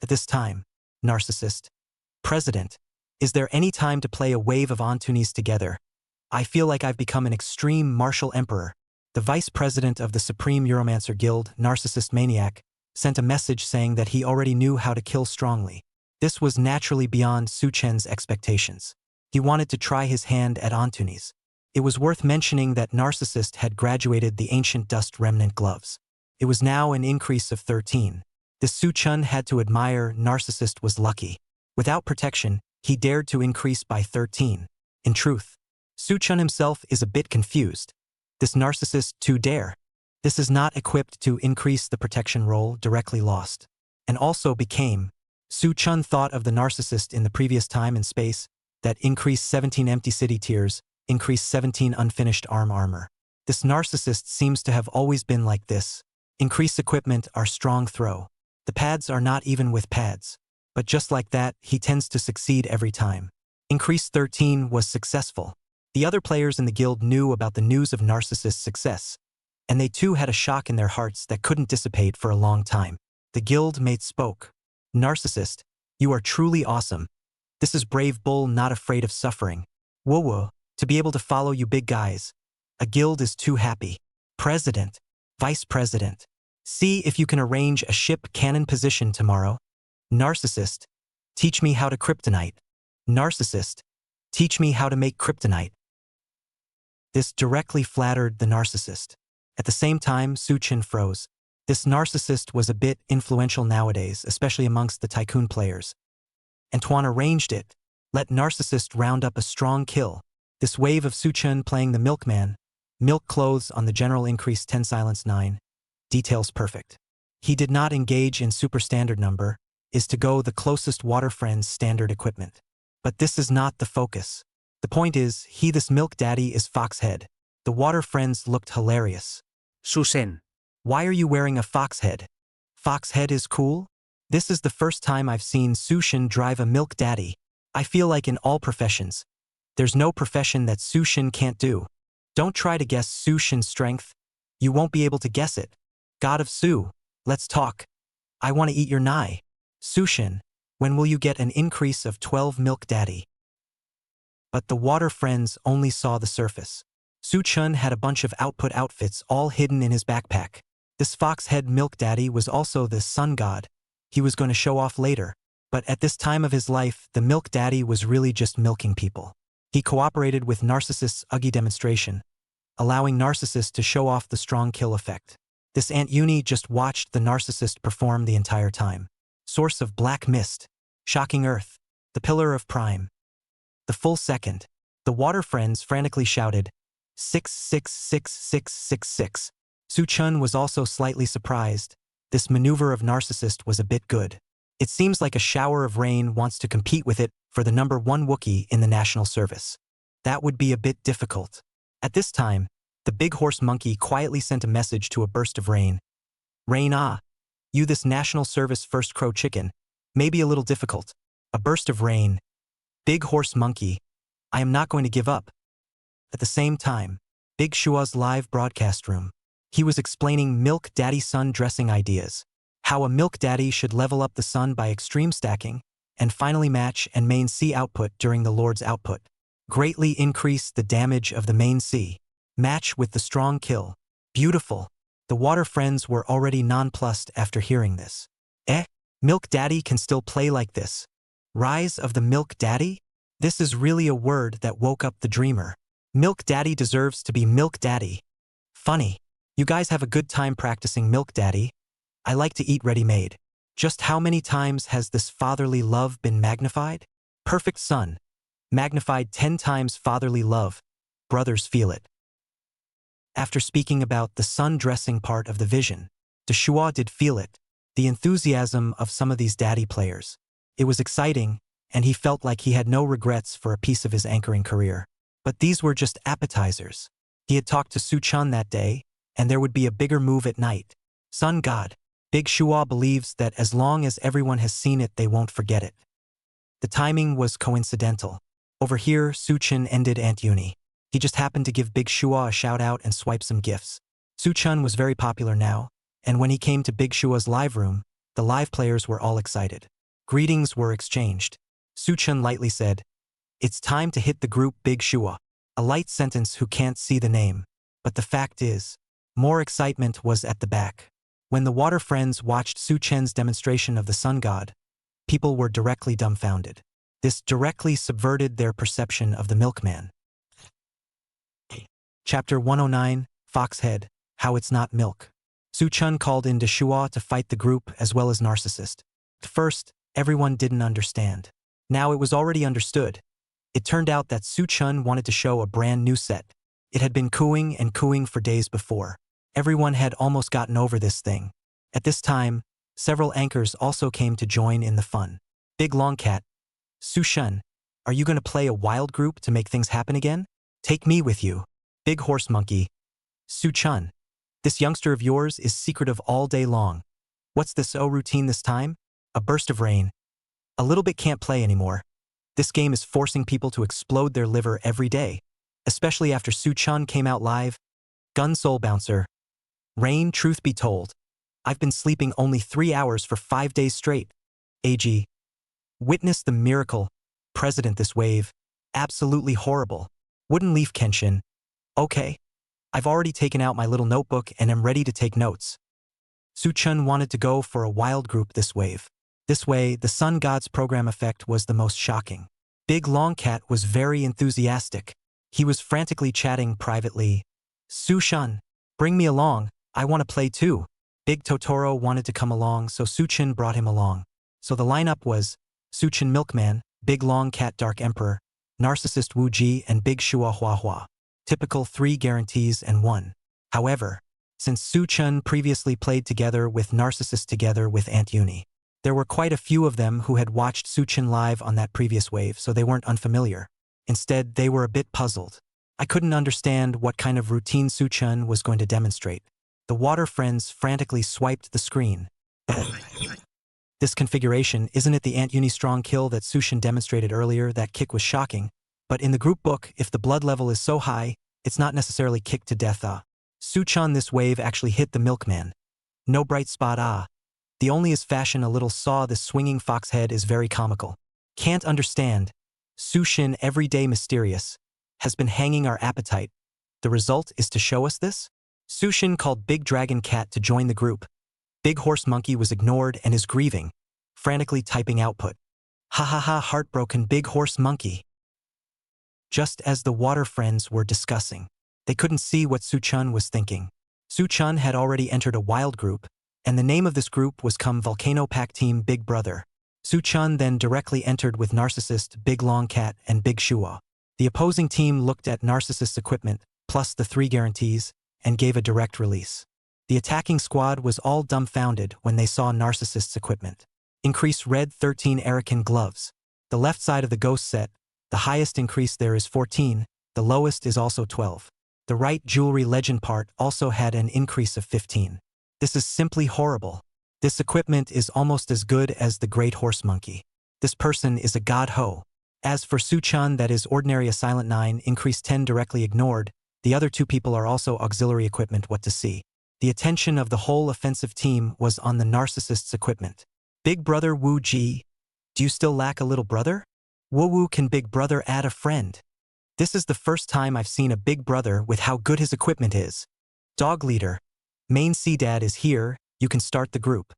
At this time, narcissist, president, is there any time to play a wave of Antunis together? I feel like I've become an extreme martial emperor. The vice president of the Supreme Euromancer Guild, Narcissist Maniac, sent a message saying that he already knew how to kill strongly. This was naturally beyond Su Chen's expectations. He wanted to try his hand at Antunis. It was worth mentioning that Narcissist had graduated the ancient dust remnant gloves. It was now an increase of 13. The Su Chen had to admire Narcissist was lucky. Without protection, he dared to increase by 13. In truth, Su Chen himself is a bit confused. This Narcissist to dare. This is not equipped to increase the protection roll directly lost. And also became. Su Chen thought of the Narcissist in the previous time and space, that increased 17 empty city tiers, increased 17 unfinished armor. This Narcissist seems to have always been like this. Increase equipment are strong throw. The pads are not even with pads. But just like that, he tends to succeed every time. Increase 13 was successful. The other players in the guild knew about the news of Narcissist's success, and they too had a shock in their hearts that couldn't dissipate for a long time. The guild mate spoke. Narcissist, you are truly awesome. This is brave bull not afraid of suffering. Whoa, to be able to follow you big guys. A guild is too happy. President, vice president, see if you can arrange a ship cannon position tomorrow. Narcissist, teach me how to kryptonite. Narcissist, teach me how to make kryptonite. This directly flattered the Narcissist. At the same time, Su Chen froze. This Narcissist was a bit influential nowadays, especially amongst the tycoon players. Anton arranged it. Let Narcissist round up a strong kill. This wave of Su Chen playing the milkman. Milk clothes on the general increase 10 silence 9. Details perfect. He did not engage in super standard number, is to go the closest water friend's standard equipment. But this is not the focus. The point is, this milk daddy is fox head. The water friends looked hilarious. Su Chen. Why are you wearing a fox head? Fox head is cool? This is the first time I've seen Su Chen drive a milk daddy. I feel like in all professions, there's no profession that Su Chen can't do. Don't try to guess Su Shen's strength. You won't be able to guess it. God of Su, let's talk. I want to eat your nai. Su Chen, when will you get an increase of 12 milk daddy? But the water friends only saw the surface. Su Chen had a bunch of output outfits all hidden in his backpack. This fox head milk daddy was also the sun god. He was going to show off later, but at this time of his life, the milk daddy was really just milking people. He cooperated with Narcissist's Uggy demonstration, allowing Narcissist to show off the strong kill effect. This Aunt Uni just watched the Narcissist perform the entire time. Source of black mist, shocking earth, the pillar of prime. The full second, the water friends frantically shouted, 666666. Su Chen was also slightly surprised. This maneuver of Narcissist was a bit good. It seems like a shower of rain wants to compete with it for the number 1 Wookiee in the national service. That would be a bit difficult. At this time, the big horse monkey quietly sent a message to a burst of rain. Rain you this national service first crow chicken, may be a little difficult. A burst of rain. Big horse monkey, I am not going to give up. At the same time, Big Shua's live broadcast room. He was explaining milk daddy sun dressing ideas. How a milk daddy should level up the sun by extreme stacking, and finally match and main C output during the Lord's output. Greatly increase the damage of the main C. Match with the strong kill. Beautiful. The water friends were already nonplussed after hearing this. Milk daddy can still play like this. Rise of the milk daddy? This is really a word that woke up the dreamer. Milk daddy deserves to be milk daddy. Funny. You guys have a good time practicing milk daddy. I like to eat ready-made. Just how many times has this fatherly love been magnified? Perfect son. Magnified 10 times fatherly love. Brothers feel it. After speaking about the sun dressing part of the vision, the Shua did feel it. The enthusiasm of some of these daddy players. It was exciting, and he felt like he had no regrets for a piece of his anchoring career. But these were just appetizers. He had talked to Su-chan that day, and there would be a bigger move at night. Sun God. Big Shua believes that as long as everyone has seen it, they won't forget it. The timing was coincidental. Over here, Su-chan ended Aunt Uni. He just happened to give Big Shua a shout-out and swipe some gifts. Su-chan was very popular now, and when he came to Big Shua's live room, the live players were all excited. Greetings were exchanged. Su-chan lightly said, "It's time to hit the group Big Shua." A light sentence who can't see the name. But the fact is, more excitement was at the back. When the water friends watched Su-chan's demonstration of the sun god, people were directly dumbfounded. This directly subverted their perception of the milkman. Chapter 109, Foxhead, How It's Not Milk. Su-chan called in Shua to fight the group as well as Narcissist. At first, everyone didn't understand. Now it was already understood. It turned out that Su-chan wanted to show a brand new set. It had been cooing and cooing for days before. Everyone had almost gotten over this thing. At this time, several anchors also came to join in the fun. Big Longcat, Su-chan, are you going to play a wild group to make things happen again? Take me with you. Big Horse Monkey, Su-chan, this youngster of yours is secretive all day long. What's this routine this time? A burst of rain. A little bit can't play anymore. This game is forcing people to explode their liver every day, especially after Su-chan came out live. Gun Soul Bouncer. Rain, truth be told, I've been sleeping only 3 hours for 5 days straight. AG. Witness the miracle. President this wave. Absolutely horrible. Wooden Leaf Kenshin. Okay. I've already taken out my little notebook and am ready to take notes. Su-chan wanted to go for a wild group this wave. This way, the sun god's program effect was the most shocking. Big Longcat was very enthusiastic. He was frantically chatting privately. Su-chan, bring me along, I want to play too. Big Totoro wanted to come along, so Su-chan brought him along. So the lineup was Su-chan Milkman, Big Longcat Dark Emperor, Narcissist Wu-ji, and Big Shua Hua Hua. Typical 3 guarantees and 1. However, since Su-chan previously played together with Narcissist together with Aunt Uni, there were quite a few of them who had watched Su-chan live on that previous wave, so they weren't unfamiliar. Instead, they were a bit puzzled. I couldn't understand what kind of routine Su-chan was going to demonstrate. The water friends frantically swiped the screen. This configuration, isn't it the Aunt Uni strong kill that Su-chan demonstrated earlier? That kick was shocking. But in the group book, if the blood level is so high, it's not necessarily kicked to death. Su-chan this wave actually hit the milkman. No bright spot. The only is fashion a little saw this swinging fox head is very comical. Can't understand. Su-chan everyday mysterious. Has been hanging our appetite. The result is to show us this? Su-chan called Big Dragon Cat to join the group. Big Horse Monkey was ignored and is grieving, frantically typing output. Ha ha ha, heartbroken Big Horse Monkey. Just as the water friends were discussing, they couldn't see what Su-chan was thinking. Su-chan had already entered a wild group, and the name of this group was come Volcano Pack Team Big Brother. Su-chan then directly entered with Narcissist, Big Longcat, and Big Shua. The opposing team looked at Narcissist's equipment, plus the 3 guarantees, and gave a direct release. The attacking squad was all dumbfounded when they saw Narcissist's equipment. Increase red 13 Arakan gloves. The left side of the ghost set, the highest increase there is 14, the lowest is also 12. The right jewelry legend part also had an increase of 15. This is simply horrible. This equipment is almost as good as the Great Horse Monkey. This person is a god ho. As for Su-chan, that is ordinary a silent 9, increase 10 directly ignored. The other 2 people are also auxiliary equipment. What to see? The attention of the whole offensive team was on the Narcissist's equipment. Big Brother Wu-ji, do you still lack a little brother? Woo-woo, can Big Brother add a friend? This is the first time I've seen a Big Brother with how good his equipment is. Dog Leader, Main C-Dad is here, you can start the group.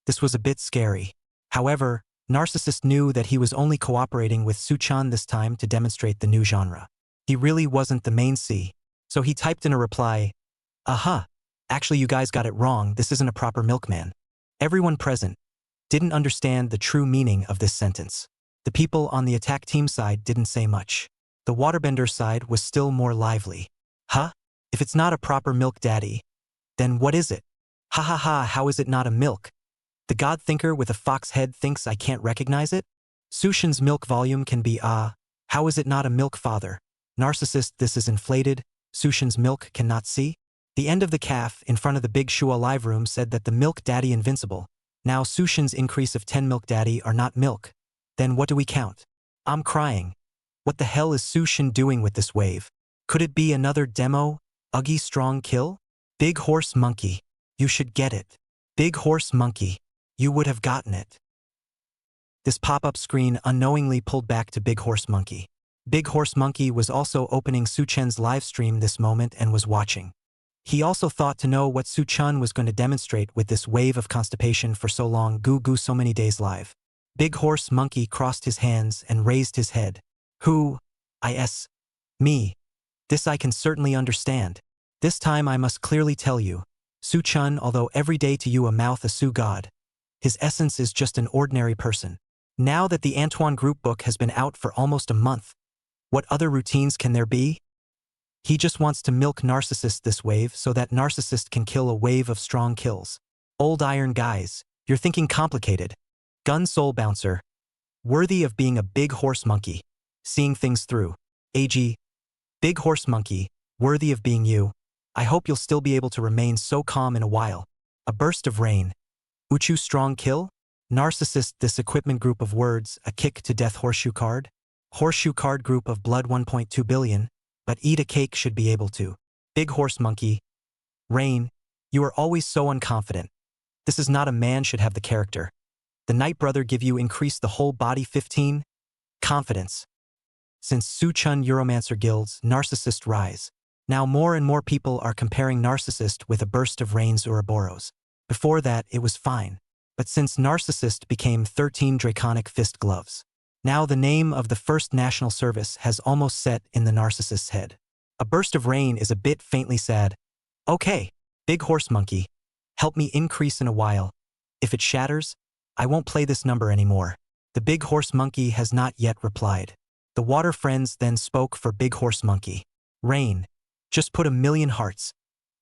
This was a bit scary. However, Narcissist knew that he was only cooperating with Su-chan this time to demonstrate the new genre. He really wasn't the main C, so he typed in a reply, "Aha, actually you guys got it wrong, this isn't a proper milkman." Everyone present didn't understand the true meaning of this sentence. The people on the attack team side didn't say much. The waterbender side was still more lively. Huh? If it's not a proper milk daddy, then what is it? Ha ha ha, how is it not a milk? The god thinker with a fox head thinks I can't recognize it? Su-chan's milk volume can be How is it not a milk father? Narcissist, this is inflated. Sushin's milk cannot see? The end of the calf in front of the big Shua live room said that the milk daddy invincible. Now Sushin's increase of 10 milk daddy are not milk. Then what do we count? I'm crying. What the hell is Sushin doing with this wave? Could it be another demo? Uggy strong kill? Big horse monkey. You should get it. Big horse monkey. You would have gotten it. This pop-up screen unknowingly pulled back to Big Horse Monkey. Big Horse Monkey was also opening Suchen's live stream this moment and was watching. He also thought to know what Suchun was going to demonstrate with this wave of constipation for so long, goo so many days live. Big Horse Monkey crossed his hands and raised his head. Who? Me. This I can certainly understand. This time I must clearly tell you. Suchun, although every day to you a mouth a Su God, his essence is just an ordinary person. Now that the Antoine group book has been out for almost a month, what other routines can there be? He just wants to milk Narcissist this wave so that Narcissist can kill a wave of strong kills. Old iron guys, you're thinking complicated. Gun soul bouncer. Worthy of being a big horse monkey. Seeing things through. AG. Big horse monkey, worthy of being you. I hope you'll still be able to remain so calm in a while. A burst of rain. Uchu strong kill? Narcissist, this equipment group of words, a kick to death horseshoe card? Horseshoe card group of blood 1.2 billion, but eat a cake should be able to. Big horse monkey. Rain, you are always so unconfident. This is not a man should have the character. The Night Brother give you increase the whole body 15? Confidence. Since Suchun Euromancer guilds, Narcissist rise. Now more and more people are comparing Narcissist with a burst of rains Ouroboros. Before that, it was fine. But since Narcissist became 13 Draconic Fist Gloves, now the name of the first national service has almost set in the Narcissist's head. A burst of rain is a bit faintly sad. Okay, Big Horse Monkey, help me increase in a while. If it shatters, I won't play this number anymore. The Big Horse Monkey has not yet replied. The Water Friends then spoke for Big Horse Monkey. Rain, just put 1,000,000 hearts.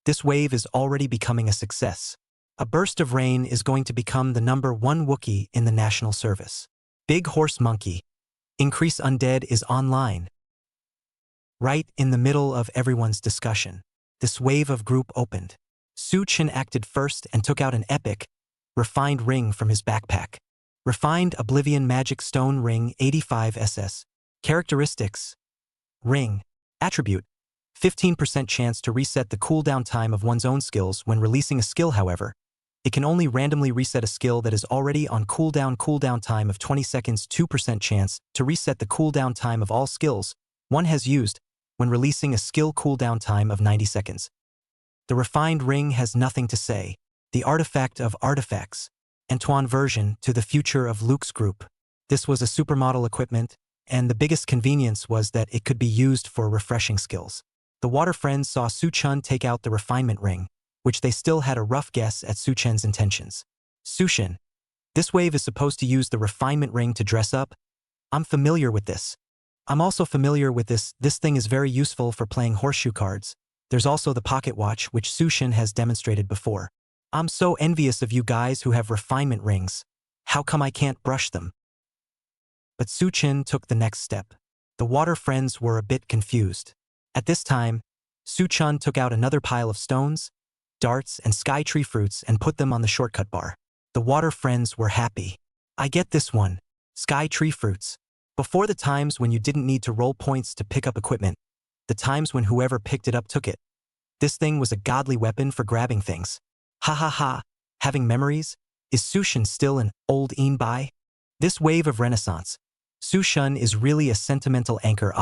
This wave is already becoming a success. A burst of rain is going to become the #1 Wookiee in the national service. Big Horse Monkey. Increase Undead is online. Right in the middle of everyone's discussion, this wave of group opened. Su Chen acted first and took out an epic, refined ring from his backpack. Refined Oblivion Magic Stone Ring 85 SS. Characteristics. Ring. Attribute. 15% chance to reset the cooldown time of one's own skills when releasing a skill. However, it can only randomly reset a skill that is already on cooldown time of 20 seconds. 2% chance to reset the cooldown time of all skills one has used when releasing a skill cooldown time of 90 seconds. The refined ring has nothing to say. The artifact of artifacts. Antoine version to the future of Luke's group. This was a supermodel equipment, and the biggest convenience was that it could be used for refreshing skills. The Water Friends saw Su Chun take out the refinement ring, which they still had a rough guess at Su Chen's intentions. Sushin, this wave is supposed to use the refinement ring to dress up? I'm familiar with this. I'm also familiar with this. This thing is very useful for playing horseshoe cards. There's also the pocket watch, which Sushin has demonstrated before. I'm so envious of you guys who have refinement rings. How come I can't brush them? But Su Chen took the next step. The Water Friends were a bit confused. At this time, Su Chun took out another pile of stones, darts, and sky tree fruits and put them on the shortcut bar. The Water Friends were happy. I get this one. Sky tree fruits. Before the times when you didn't need to roll points to pick up equipment, the times when whoever picked it up took it. This thing was a godly weapon for grabbing things. Ha ha ha. Having memories? Is Sushin still an old Bai? This wave of renaissance. Sushin is really a sentimental anchor.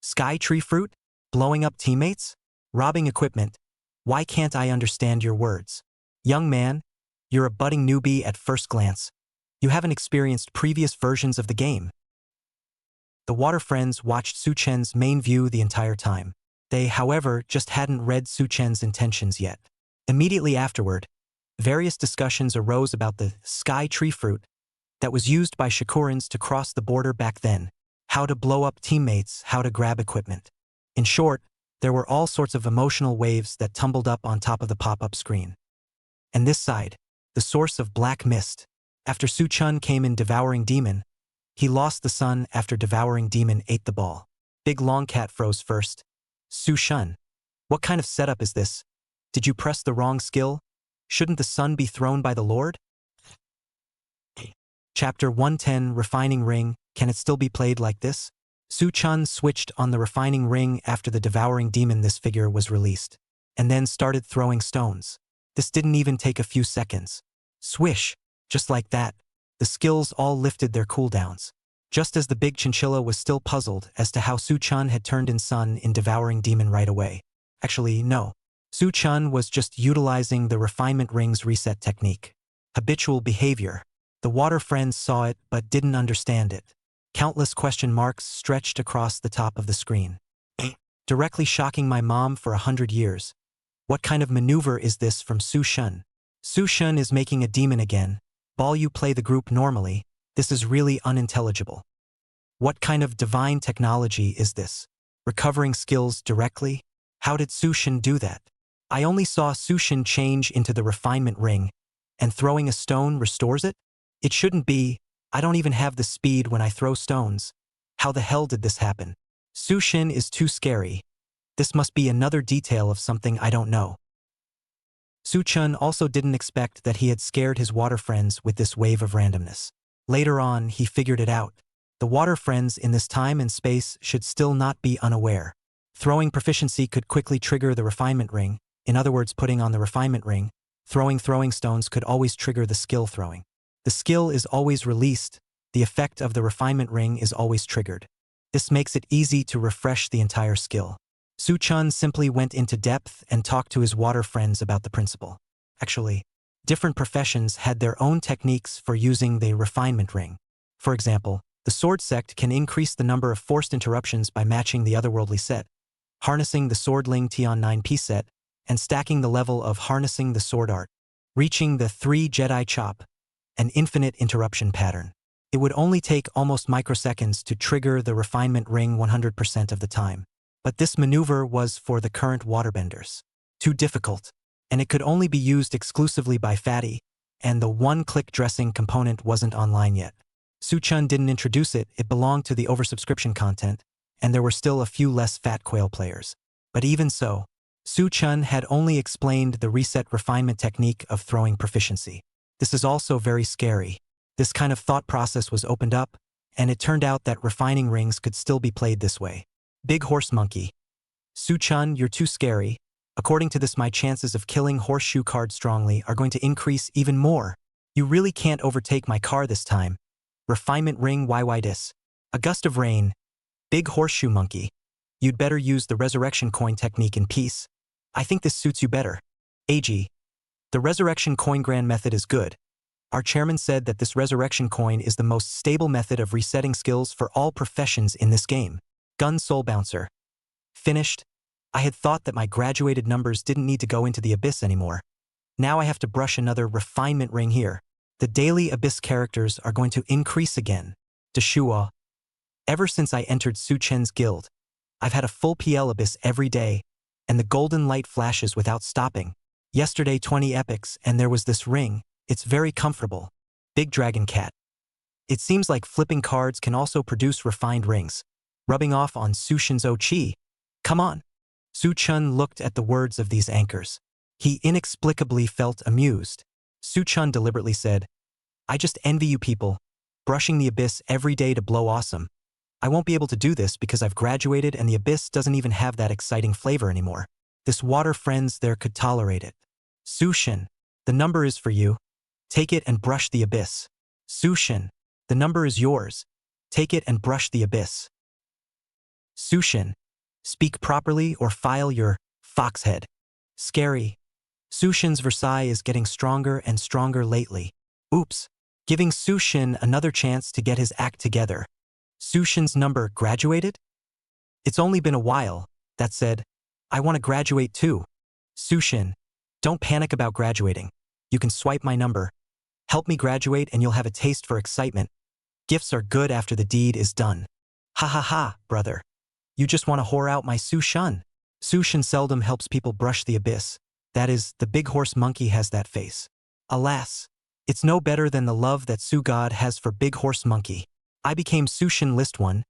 Sky tree fruit? Blowing up teammates? Robbing equipment? Why can't I understand your words? Young man, you're a budding newbie at first glance. You haven't experienced previous versions of the game. The Water Friends watched Su Chen's main view the entire time. They, however, just hadn't read Su Chen's intentions yet. Immediately afterward, various discussions arose about the sky tree fruit that was used by Shakurans to cross the border back then, how to blow up teammates, how to grab equipment. In short, there were all sorts of emotional waves that tumbled up on top of the pop-up screen. And this side, the source of black mist. After Su Chun came in devouring demon, He lost the sun after devouring demon ate the ball. Big long cat froze first. Su Shun. What kind of setup is this? Did you press the wrong skill? Shouldn't the sun be thrown by the Lord? Chapter 110 Refining Ring. Can it still be played like this? Su Chun switched on the refining ring after the devouring demon this figure was released, and then started throwing stones. This didn't even take a few seconds. Swish! Just like that, the skills all lifted their cooldowns. Just as the big chinchilla was still puzzled as to how Su Chun had turned in sun in devouring demon right away. Actually, no. Su Chun was just utilizing the refinement ring's reset technique. Habitual behavior. The water friends saw it but didn't understand it. Countless question marks stretched across the top of the screen. Directly shocking my mom for 100 years. What kind of maneuver is this from Su Shun? Su Shun is making a demon again. Ball, you play the group normally. This is really unintelligible. What kind of divine technology is this? Recovering skills directly? How did Su Shun do that? I only saw Su Shun change into the refinement ring, and throwing a stone restores it? It shouldn't be. I don't even have the speed when I throw stones. How the hell did this happen? Su Shun is too scary. This must be another detail of something I don't know. Su Chun also didn't expect that he had scared his water friends with this wave of randomness. Later on, he figured it out. The water friends in this time and space should still not be unaware. Throwing proficiency could quickly trigger the refinement ring. In other words, putting on the refinement ring, throwing stones could always trigger the skill throwing. The skill is always released. The effect of the refinement ring is always triggered. This makes it easy to refresh the entire skill. Su Chun simply went into depth and talked to his water friends about the principle. Actually, different professions had their own techniques for using the refinement ring. For example, the sword sect can increase the number of forced interruptions by matching the otherworldly set, harnessing the swordling Tion 9P set, and stacking the level of harnessing the sword art, reaching the 3 Jedi chop, an infinite interruption pattern. It would only take almost microseconds to trigger the refinement ring 100% of the time. But this maneuver was for the current waterbenders. Too difficult, and it could only be used exclusively by Fatty, and the one-click dressing component wasn't online yet. Su Chun didn't introduce it, it belonged to the oversubscription content, and there were still a few less fat quail players. But even so, Su Chun had only explained the reset refinement technique of throwing proficiency. This is also very scary. This kind of thought process was opened up, and it turned out that refining rings could still be played this way. Big horse monkey. Su Chun, you're too scary. According to this, my chances of killing horseshoe card strongly are going to increase even more. You really can't overtake my car this time. Refinement ring, why dis? A gust of rain. Big horseshoe monkey. You'd better use the resurrection coin technique in peace. I think this suits you better. AG. The resurrection coin grand method is good. Our chairman said that this resurrection coin is the most stable method of resetting skills for all professions in this game. Gun soul bouncer. Finished. I had thought that my graduated numbers didn't need to go into the abyss anymore. Now I have to brush another refinement ring here. The daily abyss characters are going to increase again. Deshua. Ever since I entered Su Chen's guild, I've had a full PL abyss every day, and the golden light flashes without stopping. Yesterday 20 epics and there was this ring. It's very comfortable. Big dragon cat. It seems like flipping cards can also produce refined rings. Rubbing off on Su Shin's chi. Come on. Su Chun looked at the words of these anchors. He inexplicably felt amused. Su Chun deliberately said, I just envy you people, brushing the abyss every day to blow awesome. I won't be able to do this because I've graduated and the abyss doesn't even have that exciting flavor anymore. This water friends there could tolerate it. Su Shin, the number is for you. Take it and brush the abyss. Su Shin, the number is yours. Take it and brush the abyss. Su Shin, speak properly or file your foxhead. Scary. Su Shin's Versailles is getting stronger and stronger lately. Oops. Giving Su Shin another chance to get his act together. Su Shin's number graduated? It's only been a while. That said, I want to graduate too. Su Shin, don't panic about graduating. You can swipe my number. Help me graduate and you'll have a taste for excitement. Gifts are good after the deed is done. Ha ha ha, brother. You just want to whore out my Su Shun. Su Shin seldom helps people brush the abyss. That is, the big horse monkey has that face. Alas, it's no better than the love that Su God has for big horse monkey. I became Sushin list 1,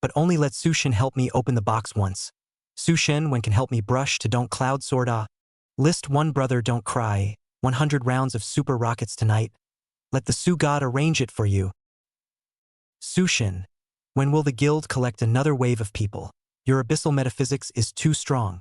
but only let Sushin help me open the box once. Sushin when can help me brush to don't cloud sword ah. List 1 brother don't cry, 100 rounds of super rockets tonight. Let the Su god arrange it for you. Sushin, when will the guild collect another wave of people? Your abyssal metaphysics is too strong.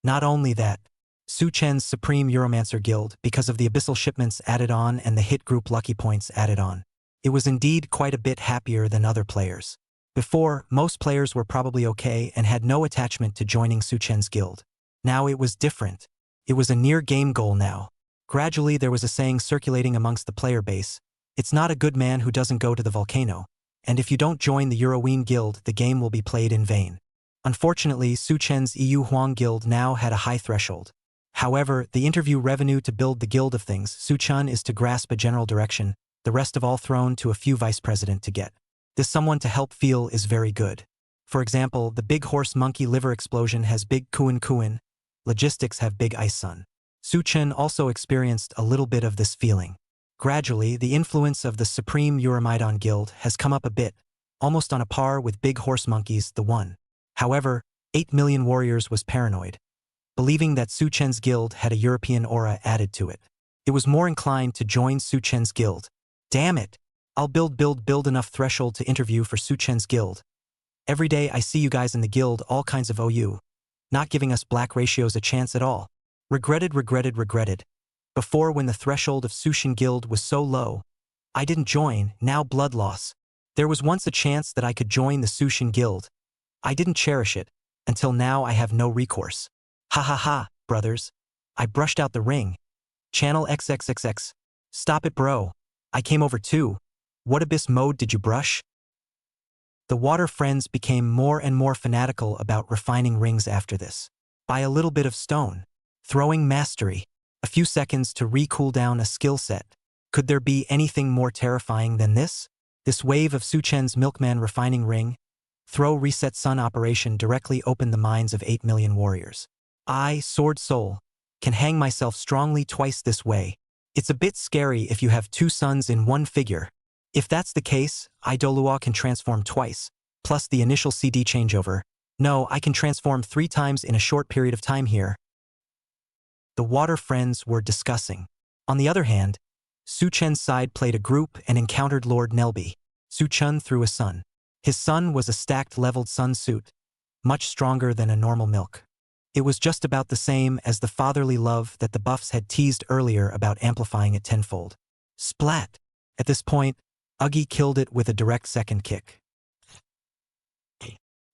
Not only that, Su Chen's Supreme Euromancer Guild, because of the abyssal shipments added on and the hit group lucky points added on. It was indeed quite a bit happier than other players. Before, most players were probably okay and had no attachment to joining Su Chen's guild. Now it was different. It was a near-game goal now. Gradually there was a saying circulating amongst the player base, it's not a good man who doesn't go to the volcano, and if you don't join the Euroween guild the game will be played in vain. Unfortunately, Su Chen's EU Huang guild now had a high threshold. However, the interview revenue to build the guild of things Su Chen is to grasp a general direction, the rest of all thrown to a few vice president to get. This someone to help feel is very good. For example, the big horse monkey liver explosion has big Kuin, logistics have big ice sun. Su Chen also experienced a little bit of this feeling. Gradually, the influence of the Supreme Euromidon Guild has come up a bit, almost on a par with big horse monkeys the one. However, 8 million warriors was paranoid, believing that Su Chen's guild had a European aura added to it. It was more inclined to join Su Chen's guild. Damn it! I'll build enough threshold to interview for Su Chen's guild. Every day I see you guys in the guild all kinds of OU. Not giving us black ratios a chance at all. Regretted. Before when the threshold of Sushin guild was so low, I didn't join, now blood loss. There was once a chance that I could join the Sushin guild. I didn't cherish it, until now I have no recourse. Ha ha ha, brothers. I brushed out the ring. Channel XXXX. Stop it bro. I came over too. What abyss mode did you brush? The water friends became more and more fanatical about refining rings after this. By a little bit of stone. Throwing mastery. A few seconds to re-cool down a skill set. Could there be anything more terrifying than this? This wave of Su Chen's Milkman refining ring, throw reset sun operation directly opened the minds of 8 million warriors. I, Sword Soul, can hang myself strongly twice this way. It's a bit scary if you have 2 suns in one figure. If that's the case, I Dolua can transform twice, plus the initial CD changeover. No, I can transform 3 times in a short period of time here. The water friends were discussing. On the other hand, Su Chen's side played a group and encountered Lord Nelby. Su Chen threw a sun. His sun was a stacked leveled sun suit, much stronger than a normal milk. It was just about the same as the fatherly love that the buffs had teased earlier about amplifying it tenfold. Splat! At this point, Uggy killed it with a direct second kick.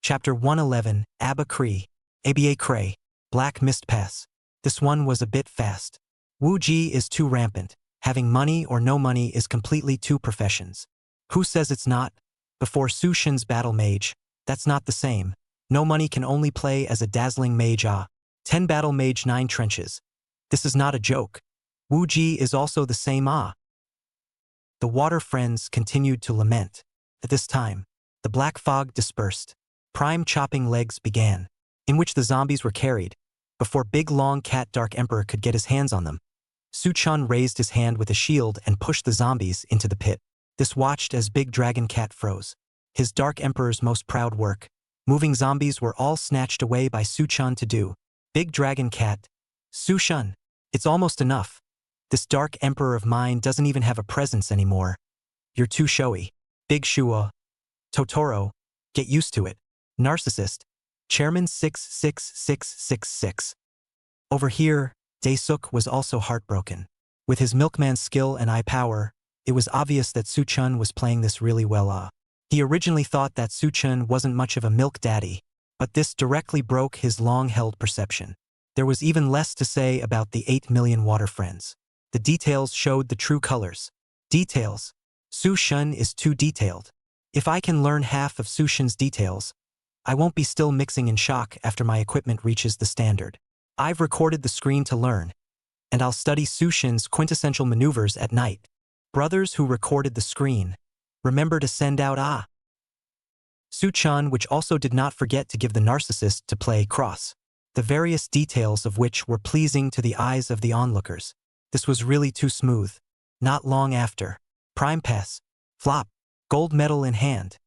Chapter 111, Abba Cree, ABA Cray, Black Mist Pass. This one was a bit fast. Wu Ji is too rampant. Having money or no money is completely 2 professions. Who says it's not? Before Su Shin's battle mage, that's not the same. No money can only play as a dazzling mage 10 battle mage 9 trenches. This is not a joke. Wu Ji is also the same The water friends continued to lament. At this time, the black fog dispersed. Prime chopping legs began, in which the zombies were carried. Before big long cat Dark Emperor could get his hands on them, Su Chen raised his hand with a shield and pushed the zombies into the pit. This watched as Big Dragon Cat froze. His Dark Emperor's most proud work. Moving zombies were all snatched away by Su Chen to do. Big Dragon Cat. Su Chen. It's almost enough. This Dark Emperor of mine doesn't even have a presence anymore. You're too showy. Big Shua. Totoro. Get used to it. Narcissist. Chairman 66666. Over here, Daesuk was also heartbroken. With his milkman's skill and eye power, it was obvious that Su Chen was playing this really well. He originally thought that Su Chen wasn't much of a milk daddy, but this directly broke his long-held perception. There was even less to say about the 8 million water friends. The details showed the true colors. Details. Su Chen is too detailed. If I can learn half of Su Shen's details, I won't be still mixing in shock after my equipment reaches the standard. I've recorded the screen to learn, and I'll study Su Shen's quintessential maneuvers at night. Brothers who recorded the screen, remember to send out Su Chen, which also did not forget to give the narcissist to play cross, the various details of which were pleasing to the eyes of the onlookers. This was really too smooth. Not long after, Prime Pass, Flop, Gold medal in hand.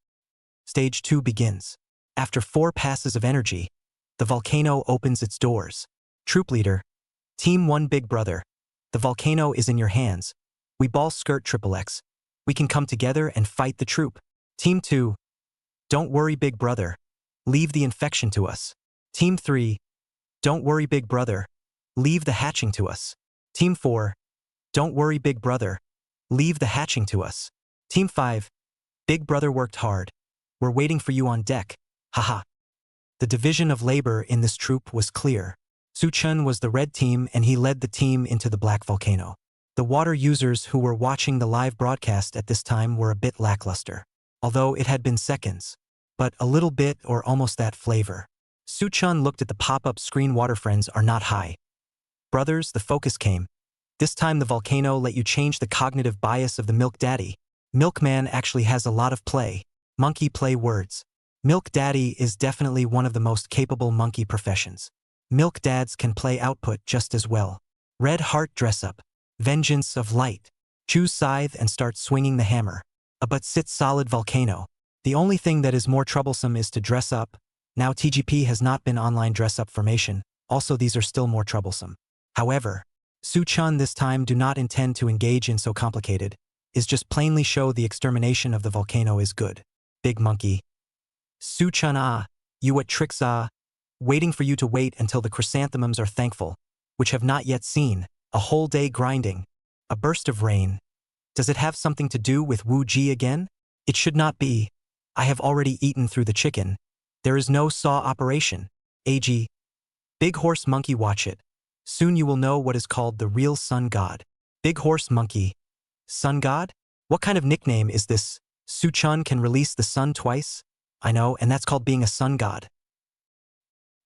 Stage 2 begins. After 4 passes of energy, the volcano opens its doors. Troop leader. Team 1 Big Brother. The volcano is in your hands. We ball skirt XXX. We can come together and fight the troop. Team 2. Don't worry Big Brother. Leave the infection to us. Team 3. Don't worry Big Brother. Leave the hatching to us. Team 4. Don't worry Big Brother. Leave the hatching to us. Team 5. Big Brother worked hard. We're waiting for you on deck. Haha. The division of labor in this troop was clear. Soo-chun was the red team and he led the team into the black volcano. The water users who were watching the live broadcast at this time were a bit lackluster. Although it had been seconds. But a little bit or almost that flavor. Soo-chun looked at the pop-up screen. Water friends are not high. Brothers, the focus came. This time the volcano let you change the cognitive bias of the Milk Daddy. Milkman actually has a lot of play. Monkey play words. Milk Daddy is definitely one of the most capable monkey professions. Milk Dads can play output just as well. Red Heart dress up. Vengeance of light. Choose scythe and start swinging the hammer. But sit solid volcano. The only thing that is more troublesome is to dress up. Now TGP has not been online dress up formation, also these are still more troublesome. However, Soo-chun this time do not intend to engage in so complicated, is just plainly show the extermination of the volcano is good. Big monkey. Soo-chun you what tricks waiting for you to wait until the chrysanthemums are thankful, which have not yet seen, a whole day grinding, a burst of rain. Does it have something to do with Wu Ji again? It should not be. I have already eaten through the chicken. There is no saw operation. AG. Big horse monkey watch it. Soon you will know what is called the real sun god. Big horse monkey. Sun god? What kind of nickname is this? Soo-chun can release the sun twice? I know, and that's called being a sun god.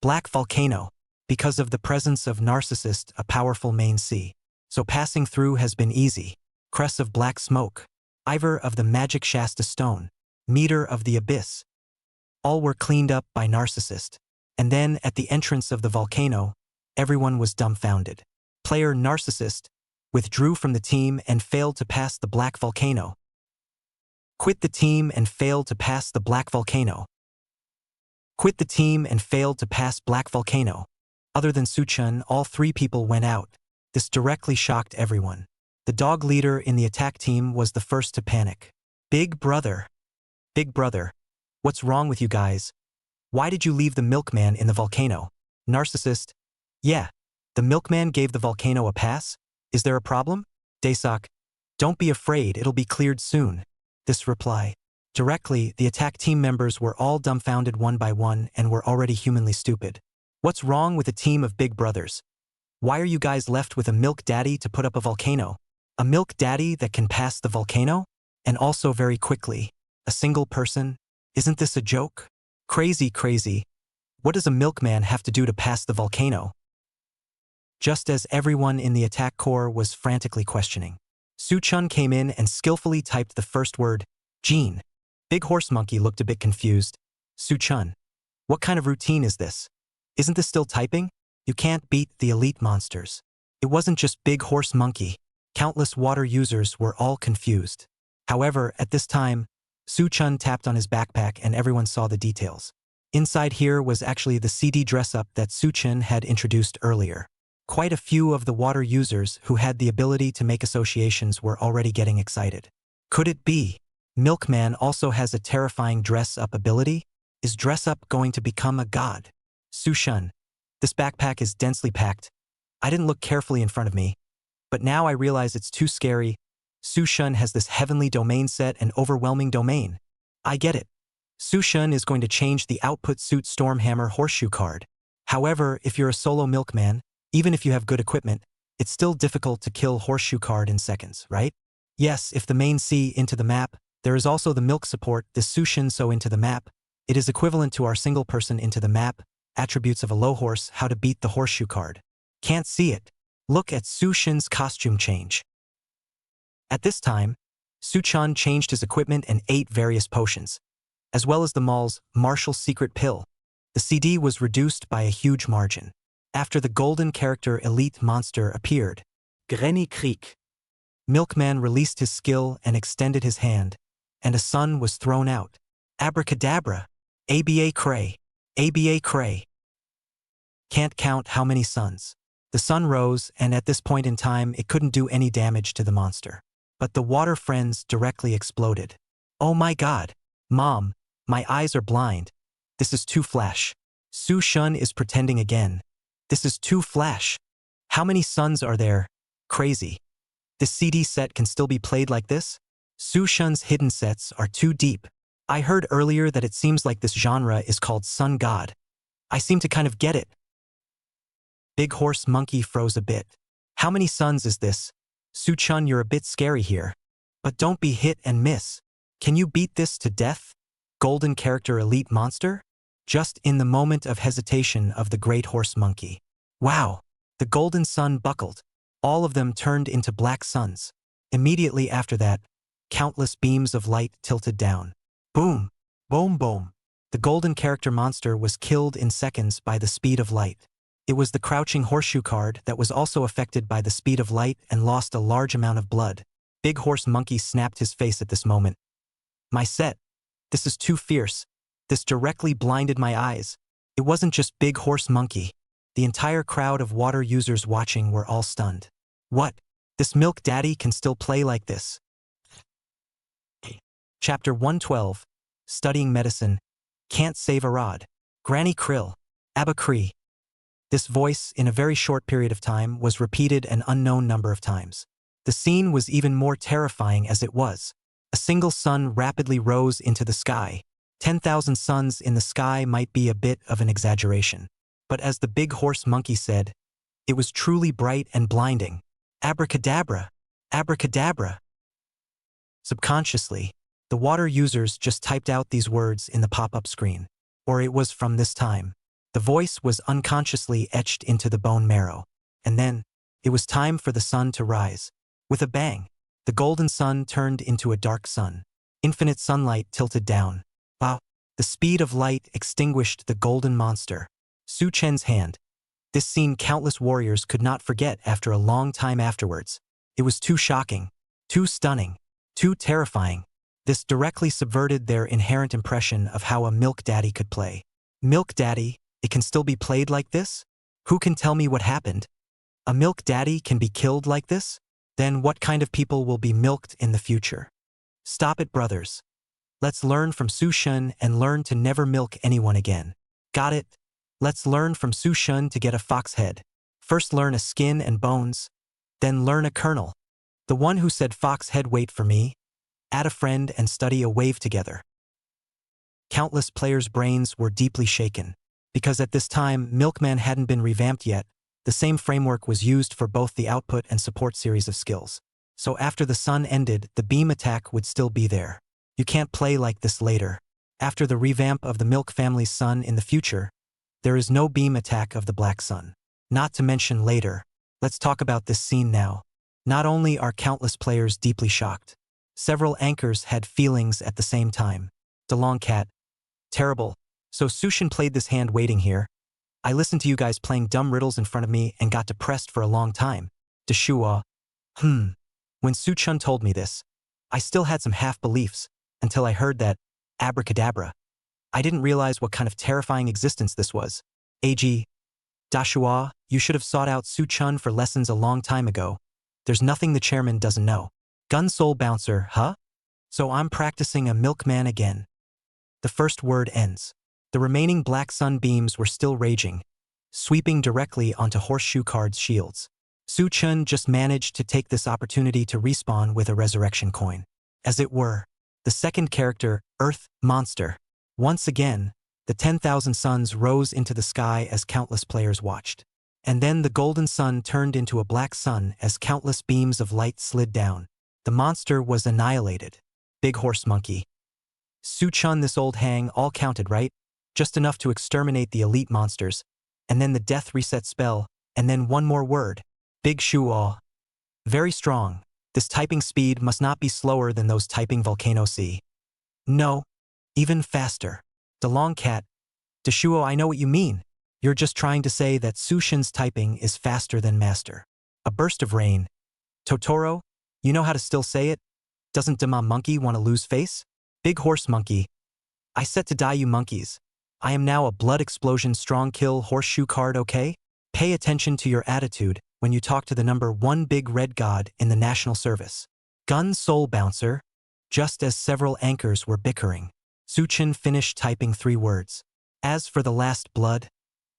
Black volcano. Because of the presence of narcissist, a powerful main sea. So passing through has been easy. Crest of black smoke. Ivor of the magic Shasta stone. Meter of the abyss. All were cleaned up by narcissist. And then, at the entrance of the volcano, everyone was dumbfounded. Player narcissist withdrew from the team and failed to pass the black volcano. Quit the team and failed to pass the black volcano. Quit the team and failed to pass black volcano. Other than Soo-chun, all 3 people went out. This directly shocked everyone. The dog leader in the attack team was the first to panic. Big Brother. Big Brother. What's wrong with you guys? Why did you leave the milkman in the volcano? Narcissist. Yeah. The milkman gave the volcano a pass? Is there a problem? Daesok. Don't be afraid, it'll be cleared soon. This reply. Directly, the attack team members were all dumbfounded one by one and were already humanly stupid. What's wrong with a team of big brothers? Why are you guys left with a milk daddy to put up a volcano? A milk daddy that can pass the volcano? And also very quickly. A single person? Isn't this a joke? Crazy, crazy. What does a milkman have to do to pass the volcano? Just as everyone in the attack corps was frantically questioning. Soo-chun came in and skillfully typed the first word, Gene. Big Horse Monkey looked a bit confused. Soo-chun. What kind of routine is this? Isn't this still typing? You can't beat the elite monsters. It wasn't just Big Horse Monkey. Countless water users were all confused. However, at this time, Soo-chun tapped on his backpack and everyone saw the details. Inside here was actually the CD dress-up that Soo-chun had introduced earlier. Quite a few of the water users who had the ability to make associations were already getting excited. Could it be? Milkman also has a terrifying dress-up ability? Is dress-up going to become a god? Soo-chun. This backpack is densely packed. I didn't look carefully in front of me. But now I realize it's too scary. Soo-chun has this heavenly domain set and overwhelming domain. I get it. Soo-chun is going to change the output suit Stormhammer horseshoe card. However, if you're a solo milkman, even if you have good equipment, it's still difficult to kill horseshoe card in seconds, right? Yes, if the main C into the map, there is also the milk support, the Soo-chun so into the map. It is equivalent to our single person into the map, attributes of a low horse, how to beat the horseshoe card. Can't see it. Look at Soo-chun's costume change. At this time, Soo-chun changed his equipment and ate various potions, as well as the mall's Marshall secret pill. The CD was reduced by a huge margin. After the golden character elite monster appeared, Granny Creek. Milkman released his skill and extended his hand. and a sun was thrown out. Abracadabra. ABA cray. ABA cray. Can't count how many suns. The sun rose, and at this point in time it couldn't do any damage to the monster. But the water friends directly exploded. Oh my god. Mom, my eyes are blind. This is too flash. Su Shun is pretending again. This is too flash. How many suns are there? Crazy. This CD set can still be played like this? Su Shun's hidden sets are too deep. I heard earlier that it seems like this genre is called Sun God. I seem to kind of get it. Big Horse Monkey froze a bit. How many suns is this? Su Chun, you're a bit scary here. But don't be hit and miss. Can you beat this to death? Golden Character Elite Monster? Just in the moment of hesitation of the Great Horse Monkey. Wow! The golden sun buckled. All of them turned into black suns. Immediately after that, countless beams of light tilted down. Boom! Boom boom! The golden character monster was killed in seconds by the speed of light. It was the crouching horseshoe card that was also affected by the speed of light and lost a large amount of blood. Big Horse Monkey snapped his face at this moment. My set. This is too fierce. This directly blinded my eyes. It wasn't just Big Horse Monkey. The entire crowd of water users watching were all stunned. What? This Milk Daddy can still play like this? Chapter 112. Studying Medicine. Can't Save a Rod. Granny Krill. Abba Cree. This voice, in a very short period of time, was repeated an unknown number of times. The scene was even more terrifying as it was. A single sun rapidly rose into the sky. 10,000 suns in the sky might be a bit of an exaggeration. But as the Big Horse Monkey said, it was truly bright and blinding. Abracadabra! Abracadabra! Subconsciously, the water users just typed out these words in the pop-up screen. Or it was from this time. The voice was unconsciously etched into the bone marrow. And then, it was time for the sun to rise. With a bang, the golden sun turned into a dark sun. Infinite sunlight tilted down. Wow! The speed of light extinguished the golden monster. Su Chen's hand. This scene countless warriors could not forget after a long time afterwards. It was too shocking, too stunning, too terrifying. This directly subverted their inherent impression of how a Milk Daddy could play. Milk Daddy? It can still be played like this? Who can tell me what happened? A Milk Daddy can be killed like this? Then what kind of people will be milked in the future? Stop it, brothers. Let's learn from Su Shun and learn to never milk anyone again. Got it? Let's learn from Su Shun to get a fox head. First learn a skin and bones, then learn a kernel. The one who said fox head, wait for me. Add a friend and study a wave together. Countless players' brains were deeply shaken. Because at this time, Milkman hadn't been revamped yet, the same framework was used for both the output and support series of skills. So after the sun ended, the beam attack would still be there. You can't play like this later. After the revamp of the Milk family's sun in the future, there is no beam attack of the Black Sun. Not to mention later. Let's talk about this scene now. Not only are countless players deeply shocked, several anchors had feelings at the same time. DeLong Cat. Terrible. So Su Shun played this hand waiting here. I listened to you guys playing dumb riddles in front of me and got depressed for a long time. Deshua. When Su Chun told me this, I still had some half-beliefs, until I heard that, abracadabra. I didn't realize what kind of terrifying existence this was. AG. Dashua, you should have sought out Su Chun for lessons a long time ago. There's nothing the chairman doesn't know. Gun Soul Bouncer, huh? So I'm practicing a milkman again. The first word ends. The remaining black sun beams were still raging, sweeping directly onto Horseshoe Card's shields. Su Chun just managed to take this opportunity to respawn with a resurrection coin. As it were, the second character, Earth Monster. Once again, the 10,000 suns rose into the sky as countless players watched. And then the golden sun turned into a black sun as countless beams of light slid down. The monster was annihilated. Big Horse Monkey. Su Chun, this old hang, all counted, right? Just enough to exterminate the elite monsters, and then the death reset spell, and then one more word. Big Shuo. Very strong. This typing speed must not be slower than those typing Volcano C. No. Even faster. DeLong Cat. Deshuo, I know what you mean. You're just trying to say that Su Shun's typing is faster than master. A burst of rain. Totoro, you know how to still say it? Doesn't Dema Monkey want to lose face? Big horse monkey. I set to die you monkeys. I am now a blood explosion strong kill horseshoe card, okay? Pay attention to your attitude when you talk to the number 1 big red god in the national service. Gun soul bouncer. Just as several anchors were bickering, Suchin finished typing 3 words. As for the last blood,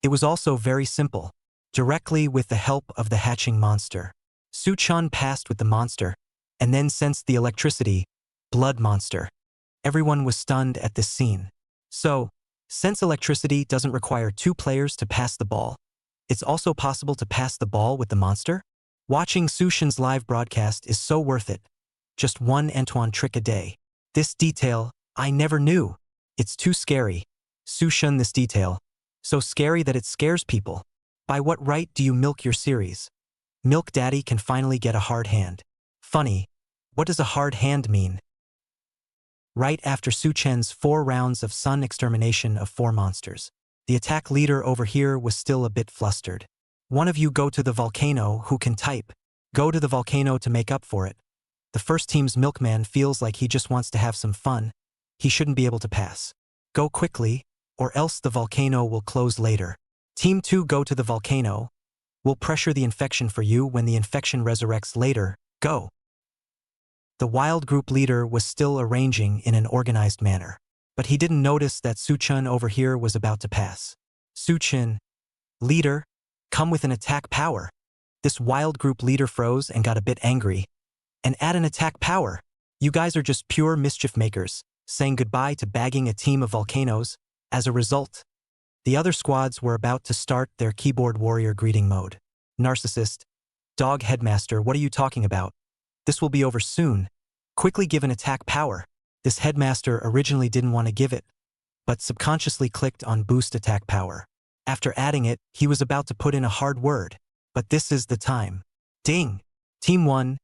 it was also very simple. Directly with the help of the hatching monster, Suchan passed with the monster, and then sensed the electricity, blood monster. Everyone was stunned at this scene. So, since electricity doesn't require 2 players to pass the ball, it's also possible to pass the ball with the monster? Watching Suchin's live broadcast is so worth it. Just 1 Anton trick a day. This detail, I never knew. It's too scary. Suchin, this detail. So scary that it scares people. By what right do you milk your series? Milk Daddy can finally get a hard hand. Funny. What does a hard hand mean? Right after Suchen's 4 rounds of sun extermination of 4 monsters, the attack leader over here was still a bit flustered. One of you go to the volcano who can type. Go to the volcano to make up for it. The first team's milkman feels like he just wants to have some fun. He shouldn't be able to pass. Go quickly, or else the volcano will close later. Team 2 go to the volcano. We'll pressure the infection for you when the infection resurrects later. Go. The wild group leader was still arranging in an organized manner, but he didn't notice that Suchin over here was about to pass. Suchin, leader, come with an attack power. This wild group leader froze and got a bit angry. And add an attack power. You guys are just pure mischief makers, saying goodbye to bagging a team of volcanoes. As a result, the other squads were about to start their keyboard warrior greeting mode. Narcissist. Dog headmaster, what are you talking about? This will be over soon. Quickly give an attack power. This headmaster originally didn't want to give it, but subconsciously clicked on boost attack power. After adding it, he was about to put in a hard word, but this is the time. Ding! Team 1.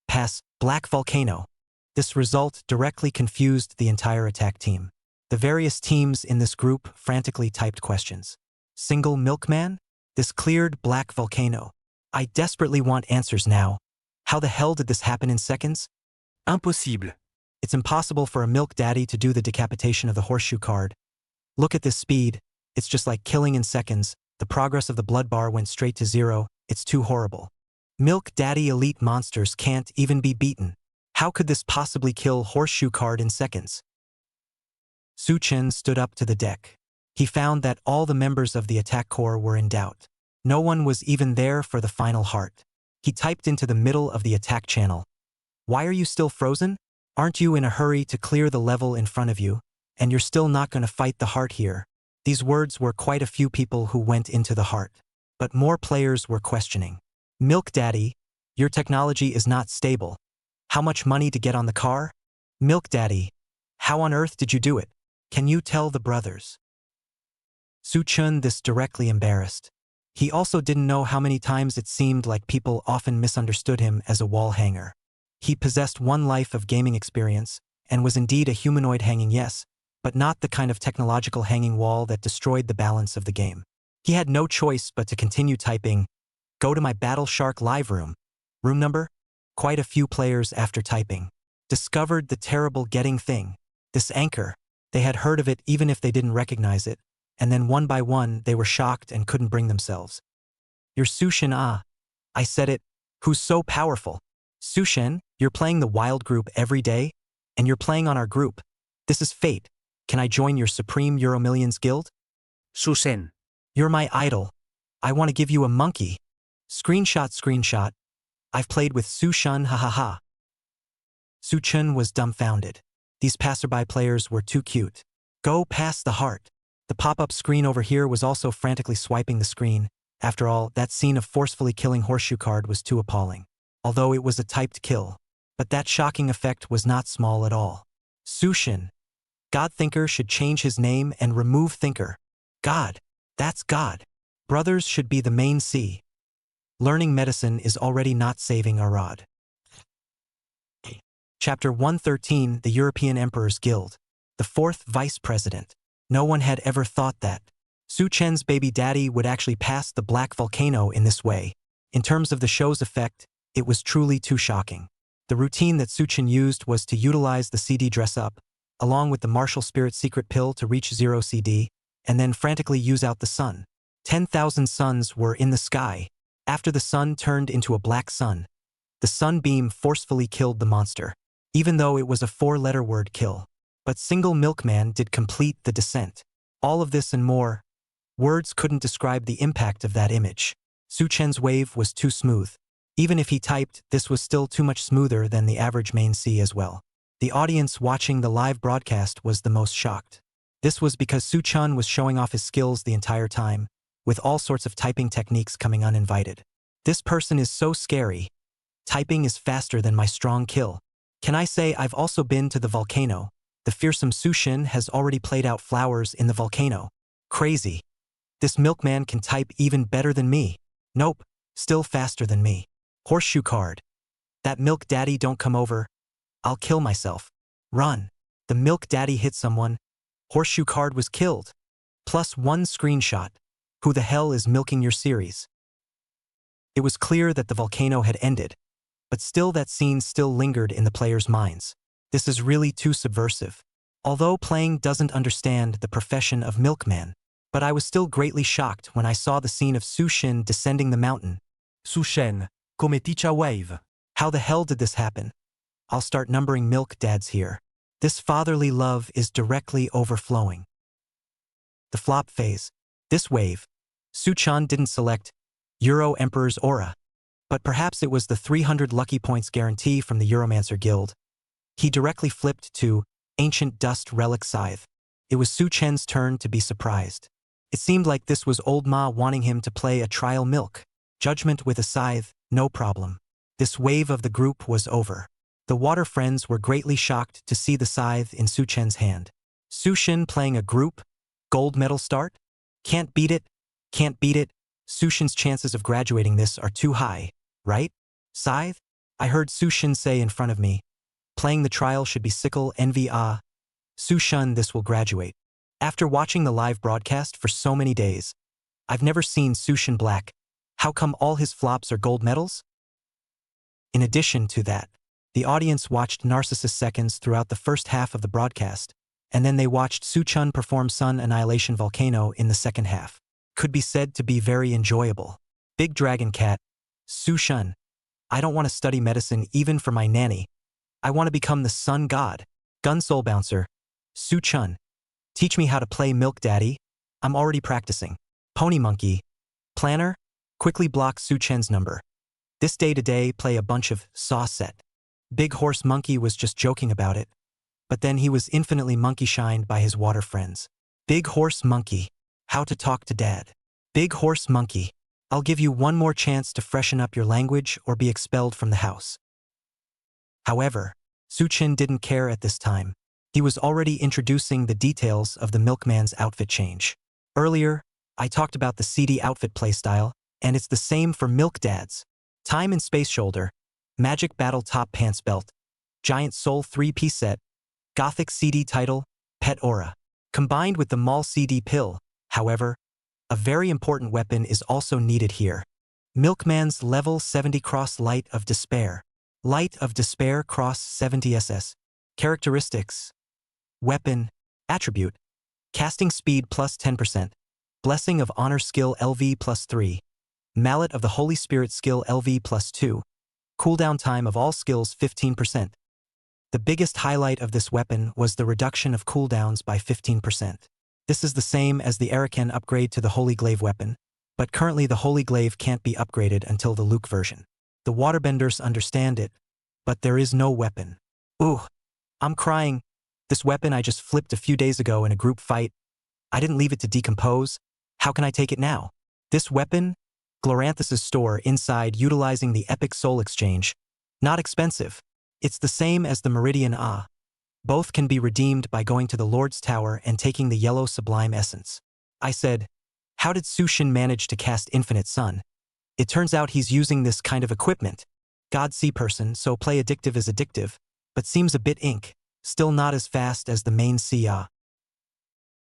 Pass, Black Volcano. This result directly confused the entire attack team. The various teams in this group frantically typed questions. Single milkman? This cleared Black Volcano. I desperately want answers now. How the hell did this happen in seconds? Impossible. It's impossible for a milk daddy to do the decapitation of the horseshoe card. Look at this speed. It's just like killing in seconds. The progress of the blood bar went straight to 0. It's too horrible. Milk Daddy elite monsters can't even be beaten. How could this possibly kill horseshoe card in seconds? Suchin stood up to the deck. He found that all the members of the attack corps were in doubt. No one was even there for the final heart. He typed into the middle of the attack channel. Why are you still frozen? Aren't you in a hurry to clear the level in front of you? And you're still not going to fight the heart here. These words were quite a few people who went into the heart. But more players were questioning. Milk Daddy, your technology is not stable. How much money to get on the car? Milk Daddy, how on earth did you do it? Can you tell the brothers? Suchin this directly embarrassed. He also didn't know how many times it seemed like people often misunderstood him as a wall hanger. He possessed 1 life of gaming experience, and was indeed a humanoid hanging, yes, but not the kind of technological hanging wall that destroyed the balance of the game. He had no choice but to continue typing, go to my Battle Shark live room. Room number? Quite a few players after typing discovered the terrible getting thing. This anchor. They had heard of it even if they didn't recognize it, and then one by one they were shocked and couldn't bring themselves. You're Suchin, ah. I said it. Who's so powerful? Suchin, you're playing the wild group every day? And you're playing on our group. This is fate. Can I join your Supreme Euromillions guild? Suchin. You're my idol. I want to give you a monkey. Screenshot. I've played with Suchin, ha ha ha. Suchin was dumbfounded. These passerby players were too cute. Go past the heart. The pop-up screen over here was also frantically swiping the screen. After all, that scene of forcefully killing horseshoe card was too appalling. Although it was a typed kill. But that shocking effect was not small at all. Suchin. God Thinker should change his name and remove Thinker. God. That's God. Brothers should be the main C. Learning medicine is already not saving Arad. Chapter 113, The European Emperor's Guild. The 4th Vice President. No one had ever thought that Suchin's baby daddy would actually pass the Black Volcano in this way. In terms of the show's effect, it was truly too shocking. The routine that Suchin used was to utilize the CD dress-up, along with the martial spirit secret pill to reach 0 CD, and then frantically use out the sun. 10,000 suns were in the sky. After the sun turned into a black sun, the sunbeam forcefully killed the monster, even though it was a 4-letter word kill. But single milkman did complete the descent. All of this and more. Words couldn't describe the impact of that image. Su Chen's wave was too smooth. Even if he typed, this was still too much smoother than the average main C as well. The audience watching the live broadcast was the most shocked. This was because Su Chen was showing off his skills the entire time, with all sorts of typing techniques coming uninvited. This person is so scary. Typing is faster than my strong kill. Can I say I've also been to the volcano? The fearsome Su Shin has already played out flowers in the volcano. Crazy. This milkman can type even better than me. Nope, still faster than me. Horseshoe card. That milk daddy don't come over. I'll kill myself. Run. The milk daddy hit someone. Horseshoe card was killed. +1 screenshot. Who the hell is milking your series? It was clear that the volcano had ended, but still that scene still lingered in the players' minds. This is really too subversive. Although playing doesn't understand the profession of milkman, but I was still greatly shocked when I saw the scene of Su Shin descending the mountain. Su Shen, come ticha wave. How the hell did this happen? I'll start numbering milk dads here. This fatherly love is directly overflowing. The flop phase. This wave. Su Chan didn't select Euro Emperor's Aura, but perhaps it was the 300 lucky points guarantee from the Euromancer Guild. He directly flipped to Ancient Dust Relic Scythe. It was Su Chen's turn to be surprised. It seemed like this was old Ma wanting him to play a trial milk. Judgment with a scythe, no problem. This wave of the group was over. The water friends were greatly shocked to see the scythe in Su Chen's hand. Su Shin playing a group? Gold medal start? Can't beat it. Can't beat it. Su Shin's chances of graduating this are too high, right? Scythe? I heard Su Shin say in front of me. Playing the trial should be sickle envy ah. Su Shin this will graduate. After watching the live broadcast for so many days, I've never seen Su Shin black. How come all his flops are gold medals? In addition to that, the audience watched Narcissus seconds throughout the first half of the broadcast, and then they watched Su Chun perform Sun Annihilation Volcano in the second half. Could be said to be very enjoyable. Big Dragon Cat, Su Shun. I don't want to study medicine even for my nanny. I want to become the sun god. Gun Soul Bouncer, Su Chun. Teach me how to play Milk Daddy. I'm already practicing. Pony Monkey, Planner, quickly block Su Chen's number. This day-to-day play a bunch of saw set. Big Horse Monkey was just joking about it, but then he was infinitely monkey-shined by his water friends. Big Horse Monkey, how to talk to dad. Big Horse Monkey, I'll give you one more chance to freshen up your language or be expelled from the house. However, Su Chin didn't care at this time. He was already introducing the details of the milkman's outfit change. Earlier, I talked about the CD outfit playstyle, and it's the same for Milk Dads. Time and Space Shoulder, Magic Battle Top Pants Belt, Giant Soul 3-piece set, Gothic CD title, Pet Aura. Combined with the Mall CD pill, however, a very important weapon is also needed here. Milkman's level 70 Cross Light of Despair. Light of Despair Cross 70 SS. Characteristics. Weapon. Attribute. Casting speed plus 10%. Blessing of Honor skill LV plus 3. Mallet of the Holy Spirit skill LV plus 2. Cooldown time of all skills 15%. The biggest highlight of this weapon was the reduction of cooldowns by 15%. This is the same as the Araken upgrade to the Holy Glaive weapon, but currently the Holy Glaive can't be upgraded until the Luke version. The Waterbenders understand it, but there is no weapon. Ooh, I'm crying. This weapon I just flipped a few days ago in a group fight. I didn't leave it to decompose. How can I take it now? This weapon? Gloranthis's store inside utilizing the Epic Soul Exchange. Not expensive. It's the same as the Meridian Ah. Both can be redeemed by going to the Lord's Tower and taking the yellow Sublime Essence. I said, how did Su Shin manage to cast Infinite Sun? It turns out he's using this kind of equipment. God see person, so play addictive is addictive, but seems a bit ink, still not as fast as the main Sia.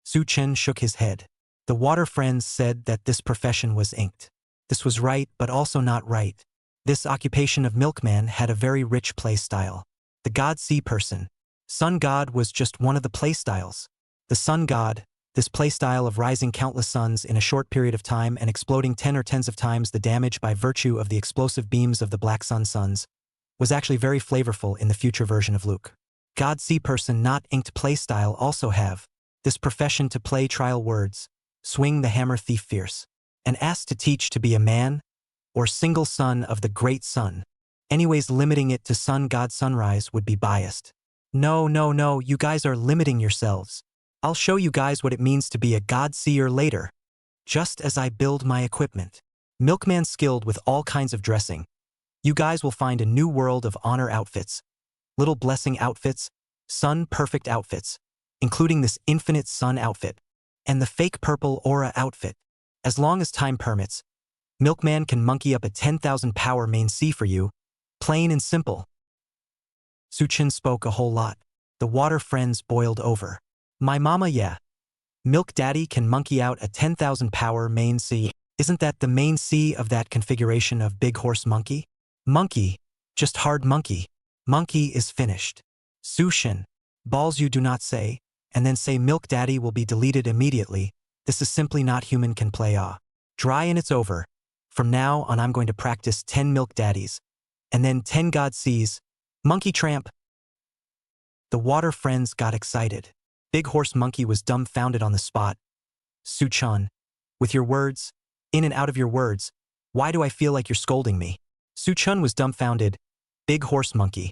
Su Chen shook his head. The water friends said that this profession was inked. This was right, but also not right. This occupation of milkman had a very rich play style. The God see person, Sun God was just one of the playstyles. The Sun God, this playstyle of rising countless suns in a short period of time and exploding 10 or tens of times the damage by virtue of the explosive beams of the Black Sun suns, was actually very flavorful in the future version of Luke. God See Person Not Inked playstyle also have this profession to play trial words, swing the hammer thief fierce, and asked to teach to be a man, or single son of the great sun. Anyways, limiting it to Sun God Sunrise would be biased. No, you guys are limiting yourselves. I'll show you guys what it means to be a God Seer later. Just as I build my equipment. Milkman skilled with all kinds of dressing. You guys will find a new world of honor outfits, little blessing outfits, sun perfect outfits, including this infinite sun outfit, and the fake purple aura outfit. As long as time permits, Milkman can monkey up a 10,000 power main C for you, plain and simple. Suchin spoke a whole lot. The water friends boiled over. My mama, yeah. Milk Daddy can monkey out a 10,000 power main C. Isn't that the main C of that configuration of Big Horse Monkey? Monkey, just hard monkey. Monkey is finished. Sushin, balls you do not say, and then say Milk Daddy will be deleted immediately. This is simply not human can play Dry and it's over. From now on I'm going to practice 10 Milk Daddies, and then 10 God Sees. Monkey Tramp. The water friends got excited. Big Horse Monkey was dumbfounded on the spot. Suchan, with your words, in and out of your words, why do I feel like you're scolding me? Suchun was dumbfounded. Big Horse Monkey.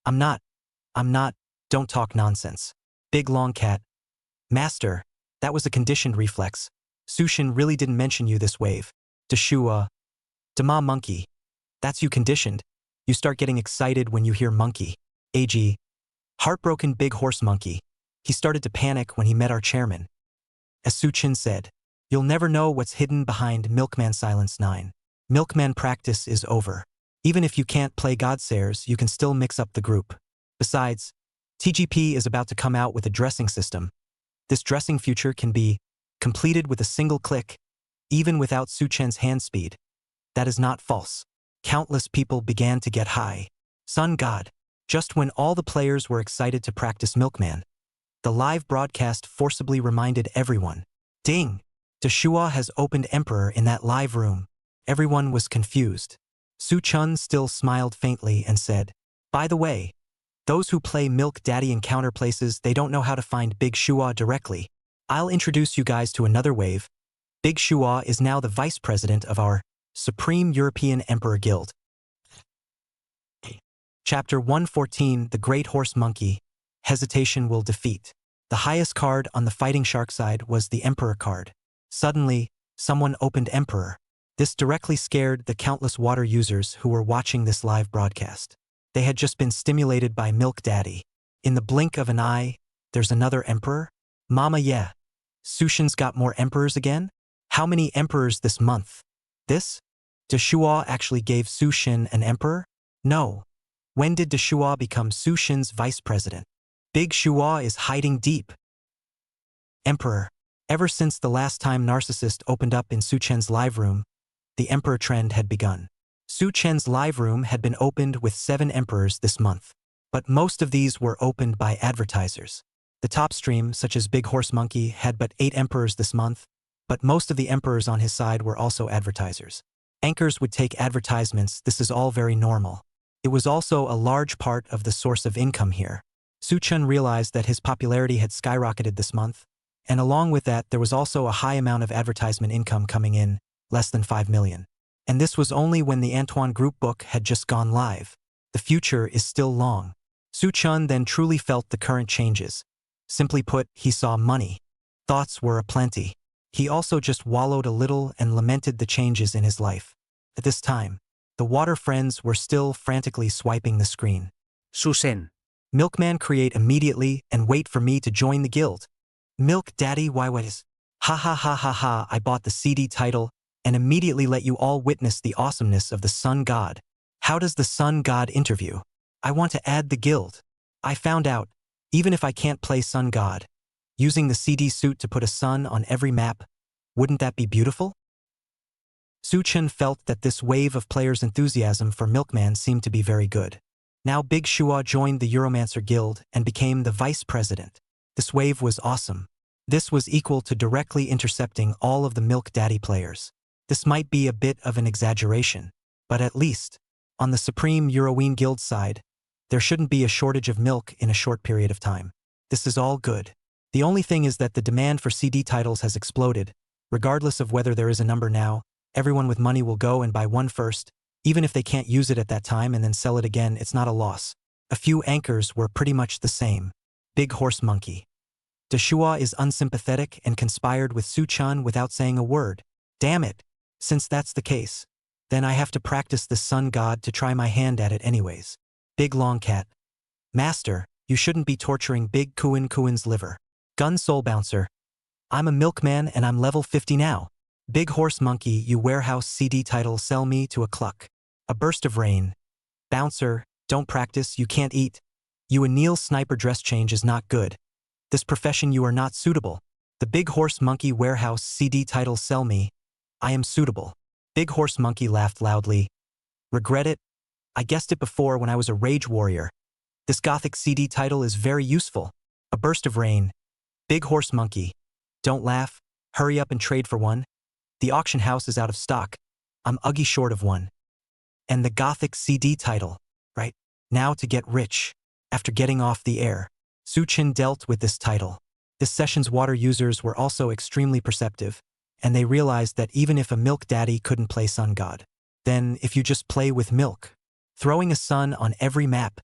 I'm not, don't talk nonsense. Big Long Cat. Master, that was a conditioned reflex. Sushin really didn't mention you this wave. Deshua. Dama Monkey. That's you conditioned. You start getting excited when you hear monkey. AG. Heartbroken Big Horse Monkey. He started to panic when he met our chairman. As Suchin said, you'll never know what's hidden behind Milkman Silence 9. Milkman practice is over. Even if you can't play Godsayers, you can still mix up the group. Besides, TGP is about to come out with a dressing system. This dressing feature can be completed with a single click, even without Suchen's hand speed. That is not false. Countless people began to get high. Sun God. Just when all the players were excited to practice Milkman, the live broadcast forcibly reminded everyone. Ding! Deshua has opened Emperor in that live room. Everyone was confused. Suchun still smiled faintly and said, by the way, those who play Milk Daddy encounter places they don't know how to find Big Shua directly. I'll introduce you guys to another wave. Big Shua is now the vice president of our Supreme European Emperor Guild. Chapter 114, The Great Horse Monkey. Hesitation will defeat. The highest card on the Fighting Shark side was the Emperor card. Suddenly, someone opened Emperor. This directly scared the countless water users who were watching this live broadcast. They had just been stimulated by Milk Daddy. In the blink of an eye, there's another Emperor? Mama, yeah. Sushin's got more Emperors again? How many Emperors this month? This? Deshua actually gave Sushin an Emperor? No. When did Deshua become Sushin's vice president? Big Shua is hiding deep. Emperor. Ever since the last time Narcissist opened up in Suchen's live room, the Emperor trend had begun. Suchen's live room had been opened with 7 Emperors this month, but most of these were opened by advertisers. The top stream, such as Big Horse Monkey, had but 8 Emperors this month, but most of the Emperors on his side were also advertisers. Anchors would take advertisements. This is all very normal. It was also a large part of the source of income here. Suchun realized that his popularity had skyrocketed this month, and along with that there was also a high amount of advertisement income coming in, less than 5 million. And this was only when the Antoine group book had just gone live. The future is still long. Suchun then truly felt the current changes. Simply put, he saw money. Thoughts were aplenty. He also just wallowed a little and lamented the changes in his life. At this time, the water friends were still frantically swiping the screen. Susen. Milkman create immediately and wait for me to join the guild. Milk Daddy, why what is? Ha, I bought the CD title and immediately let you all witness the awesomeness of the Sun God. How does the Sun God interview? I want to add the guild. I found out, even if I can't play Sun God, using the CD suit to put a sun on every map, wouldn't that be beautiful? Suchun felt that this wave of players' enthusiasm for Milkman seemed to be very good. Now Big Shua joined the Euromancer Guild and became the vice president. This wave was awesome. This was equal to directly intercepting all of the Milk Daddy players. This might be a bit of an exaggeration, but at least, on the Supreme Euroween Guild side, there shouldn't be a shortage of milk in a short period of time. This is all good. The only thing is that the demand for CD titles has exploded. Regardless of whether there is a number now, everyone with money will go and buy one first, even if they can't use it at that time and then sell it again. It's not a loss. A few anchors were pretty much the same. Big Horse Monkey. Deshua is unsympathetic and conspired with Su-chan without saying a word. Damn it. Since that's the case, then I have to practice the sun god to try my hand at it anyways. Big Long Cat. Master, you shouldn't be torturing Big Kuin's liver. Gun Soul Bouncer. I'm a milkman and I'm level 50 now. Big Horse Monkey, you warehouse CD title, sell me to a cluck. A burst of rain. Bouncer, don't practice, you can't eat. You anneal sniper dress change is not good. This profession you are not suitable. The Big Horse Monkey warehouse CD title, sell me. I am suitable. Big Horse Monkey laughed loudly. Regret it? I guessed it before when I was a rage warrior. This gothic CD title is very useful. A burst of rain. Big Horse Monkey. Don't laugh. Hurry up and trade for one. The auction house is out of stock. I'm ugly short of one. And the gothic CD title, right? Now to get rich. After getting off the air, Su-chan dealt with this title. This session's water users were also extremely perceptive, and they realized that even if a milk daddy couldn't play Sun God, then if you just play with milk, throwing a sun on every map,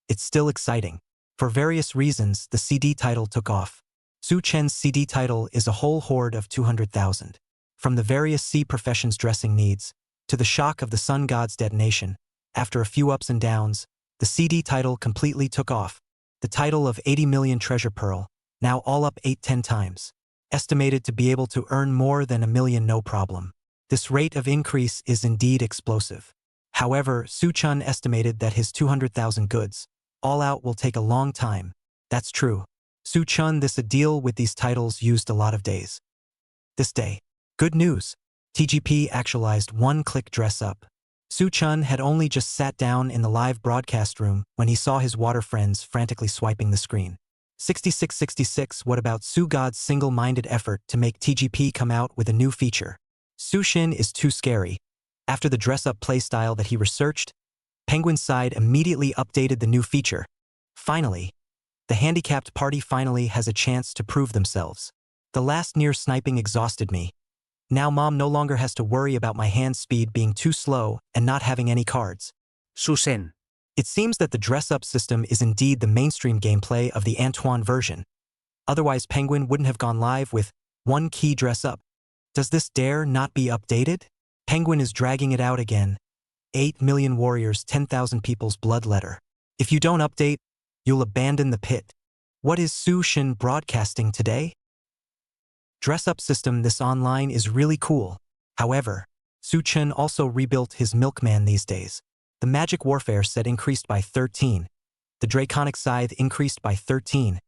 it's still exciting. For various reasons, the CD title took off. Su-chan's CD title is a whole horde of 200,000. From the various sea professions' dressing needs, to the shock of the sun god's detonation, after a few ups and downs, the CD title completely took off. The title of 80 million treasure pearl, now all up 8-10 times. Estimated to be able to earn more than 1 million no problem. This rate of increase is indeed explosive. However, Su-chan estimated that his 200,000 goods, all out, will take a long time. That's true. Su-chan, this a deal with these titles used a lot of days. This day. Good news. TGP actualized one-click dress up. Su-chan had only just sat down in the live broadcast room when he saw his water friends frantically swiping the screen. 6666. What about Su-god's single-minded effort to make TGP come out with a new feature? Su-shin is too scary. After the dress-up playstyle that he researched, Penguin's side immediately updated the new feature. Finally, the handicapped party finally has a chance to prove themselves. The last near sniping exhausted me. Now Mom no longer has to worry about my hand speed being too slow and not having any cards. Susen. It seems that the dress-up system is indeed the mainstream gameplay of the Antoine version. Otherwise Penguin wouldn't have gone live with one key dress-up. Does this dare not be updated? Penguin is dragging it out again. 8 million warriors, 10,000 people's blood letter. If you don't update, you'll abandon the pit. What is Su-shin broadcasting today? Dress-up system. This online is really cool. However, Su-chan also rebuilt his milkman these days. The magic warfare set increased by 13. The draconic scythe increased by 13.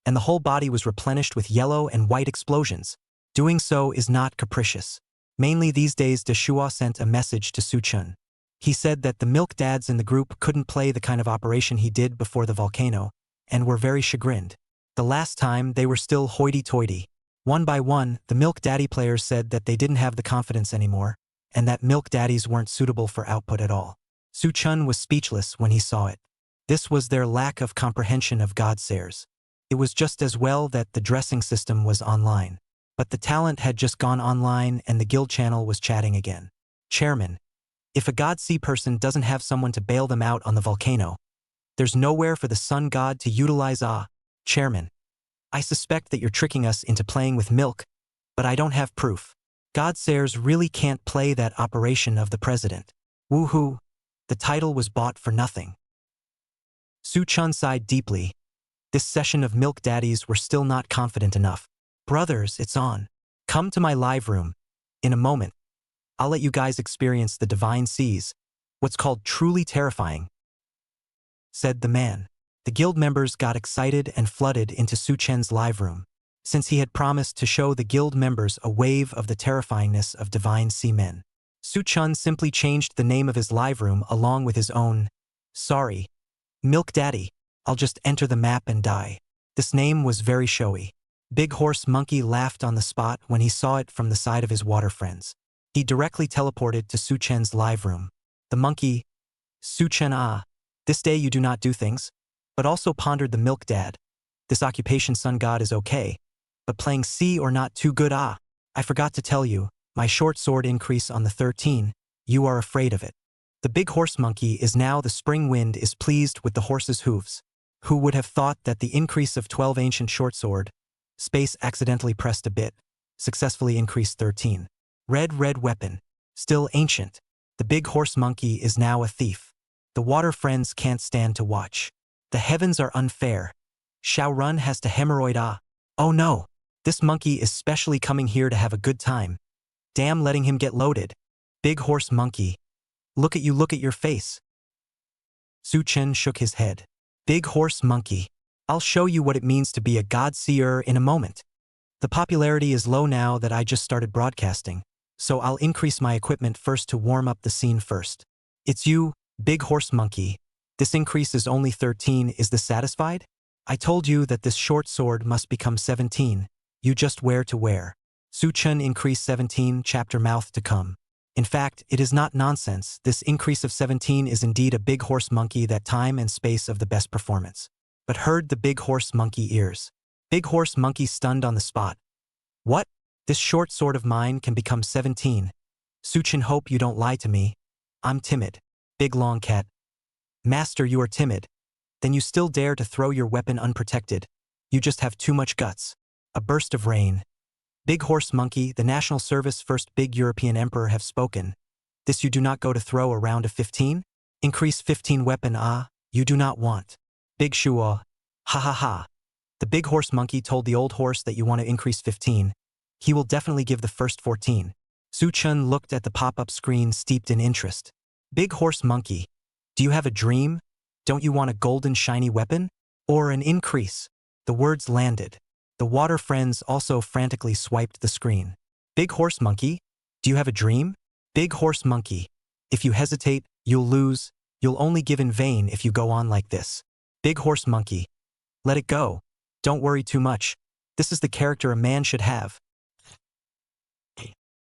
And the whole body was replenished with yellow and white explosions. Doing so is not capricious. Mainly these days Deshua sent a message to Su-chan. He said that the milk dads in the group couldn't play the kind of operation he did before the volcano, and were very chagrined. The last time they were still hoity-toity. One by one, the milk daddy players said that they didn't have the confidence anymore, and that milk daddies weren't suitable for output at all. Su-chan was speechless when he saw it. This was their lack of comprehension of Godsares. It was just as well that the dressing system was online. But the talent had just gone online and the guild channel was chatting again. Chairman, if a God Sea person doesn't have someone to bail them out on the volcano, there's nowhere for the sun god to utilize. Chairman, I suspect that you're tricking us into playing with milk, but I don't have proof. Godsares really can't play that operation of the president. Woohoo! The title was bought for nothing. Su-chan sighed deeply. This session of milk daddies were still not confident enough. Brothers, it's on. Come to my live room. In a moment, I'll let you guys experience the divine seas, what's called truly terrifying, said the man. The guild members got excited and flooded into Su-chan's live room, since he had promised to show the guild members a wave of the terrifyingness of divine sea men. Su-chan simply changed the name of his live room along with his own. Sorry, Milk Daddy. I'll just enter the map and die. This name was very showy. Big Horse Monkey laughed on the spot when he saw it from the side of his water friends. He directly teleported to Su Chen's live room. The monkey, Su Chen this day you do not do things, but also pondered the Milk Dad. This occupation sun god is okay, but playing C or not too good I forgot to tell you, my short sword increase on the 13, you are afraid of it. The big horse monkey is now the spring wind is pleased with the horse's hooves. Who would have thought that the increase of 12 ancient short sword, space accidentally pressed a bit, successfully increased 13. Red weapon, still ancient. The big horse monkey is now a thief. The water friends can't stand to watch. The heavens are unfair. Shao Run has to hemorrhoid Oh no, this monkey is specially coming here to have a good time. Damn letting him get loaded. Big horse monkey. Look at your face. Su Chen shook his head. Big horse monkey. I'll show you what it means to be a god-seer in a moment. The popularity is low now that I just started broadcasting, so I'll increase my equipment first to warm up the scene first. It's you, big horse monkey. This increase is only 13, is this satisfied? I told you that this short sword must become 17. You just wear to wear. Su Chen increased 17, chapter mouth to come. In fact, it is not nonsense. This increase of 17 is indeed a big horse monkey that time and space of the best performance. But heard the big horse monkey ears. Big horse monkey stunned on the spot. What? This short sword of mine can become 17. Su Chen, hope you don't lie to me. I'm timid. Big long cat. Master, you are timid. Then you still dare to throw your weapon unprotected. You just have too much guts. A burst of rain. Big horse monkey, the National Service first big European emperor have spoken. This you do not go to throw a round of 15? Increase 15 weapon you do not want. Big Shuo. Ha ha ha. The big horse monkey told the old horse that you want to increase 15. He will definitely give the first 14. Su Chen looked at the pop-up screen steeped in interest. Big horse monkey. Do you have a dream? Don't you want a golden shiny weapon? Or an increase? The words landed. The water friends also frantically swiped the screen. Big horse monkey? Do you have a dream? Big horse monkey. If you hesitate, you'll lose. You'll only give in vain if you go on like this. Big horse monkey. Let it go. Don't worry too much. This is the character a man should have.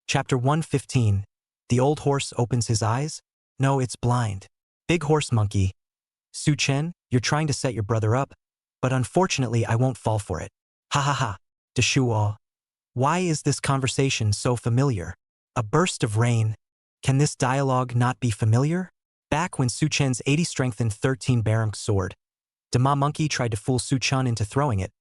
Chapter 115. The old horse opens his eyes? No, it's blind. Big horse monkey. Su Chen, you're trying to set your brother up, but unfortunately I won't fall for it. Ha ha ha. De Shuo. Why is this conversation so familiar? A burst of rain. Can this dialogue not be familiar? Back when Su Chen's 80 strengthened 13 Baramk sword, Dema Monkey tried to fool Su Chen into throwing it,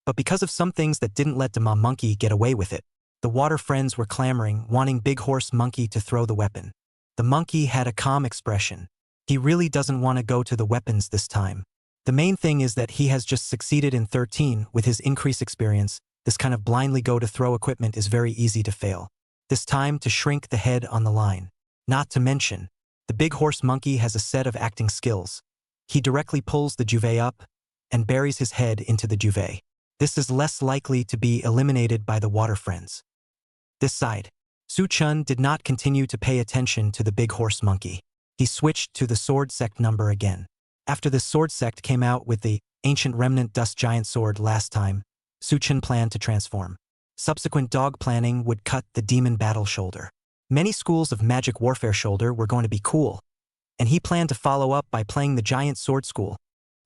but because of some things that didn't let Dema Monkey get away with it, the water friends were clamoring, wanting Big Horse Monkey to throw the weapon. The monkey had a calm expression. He really doesn't want to go to the weapons this time. The main thing is that he has just succeeded in 13 with his increased experience. This kind of blindly go to throw equipment is very easy to fail. This time to shrink the head on the line. Not to mention, the big horse monkey has a set of acting skills. He directly pulls the juve up and buries his head into the juve. This is less likely to be eliminated by the water friends. This side, Su Chen did not continue to pay attention to the big horse monkey. He switched to the sword sect number again. After the sword sect came out with the ancient remnant dust giant sword last time, Su Chen planned to transform. Subsequent dog planning would cut the demon battle shoulder. Many schools of magic warfare shoulder were going to be cool, and he planned to follow up by playing the giant sword school.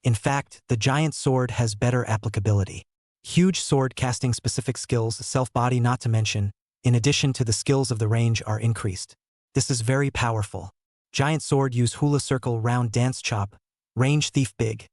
In fact, the giant sword has better applicability. Huge sword casting specific skills, self-body not to mention, in addition to the skills of the range are increased. This is very powerful. Giant sword use hula circle round dance chop, range thief big,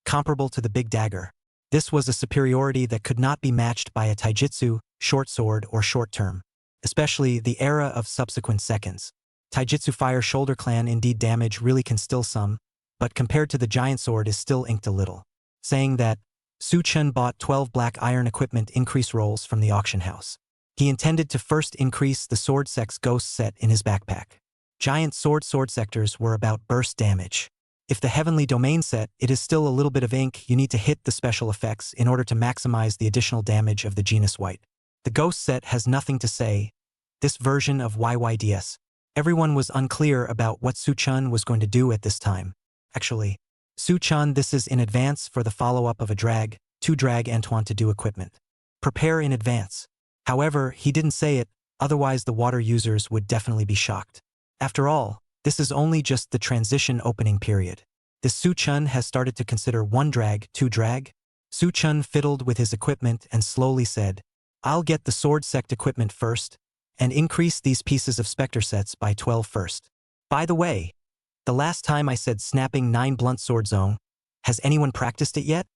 comparable to the big dagger. This was a superiority that could not be matched by a taijutsu, short sword or short term, especially the era of subsequent seconds. Taijutsu fire shoulder clan indeed damage really can still some, but compared to the giant sword is still inked a little. Saying that, Su Chen bought 12 black iron equipment increase rolls from the auction house. He intended to first increase the sword sex ghost set in his backpack. Giant sword sectors were about burst damage. If the heavenly domain set, it is still a little bit of ink, you need to hit the special effects in order to maximize the additional damage of the genus white. The ghost set has nothing to say. This version of YYDS. Everyone was unclear about what Su Chen was going to do at this time. Actually, Su-chan, this is in advance for the follow-up of a drag, to drag Antoine to do equipment. Prepare in advance. However, he didn't say it, otherwise the water users would definitely be shocked. After all, this is only just the transition opening period. This Su-chan has started to consider one drag, two drag. Su-chan fiddled with his equipment and slowly said, I'll get the sword sect equipment first, and increase these pieces of specter sets by 12 first. By the way, the last time I said snapping 9 blunt sword zone, has anyone practiced it yet?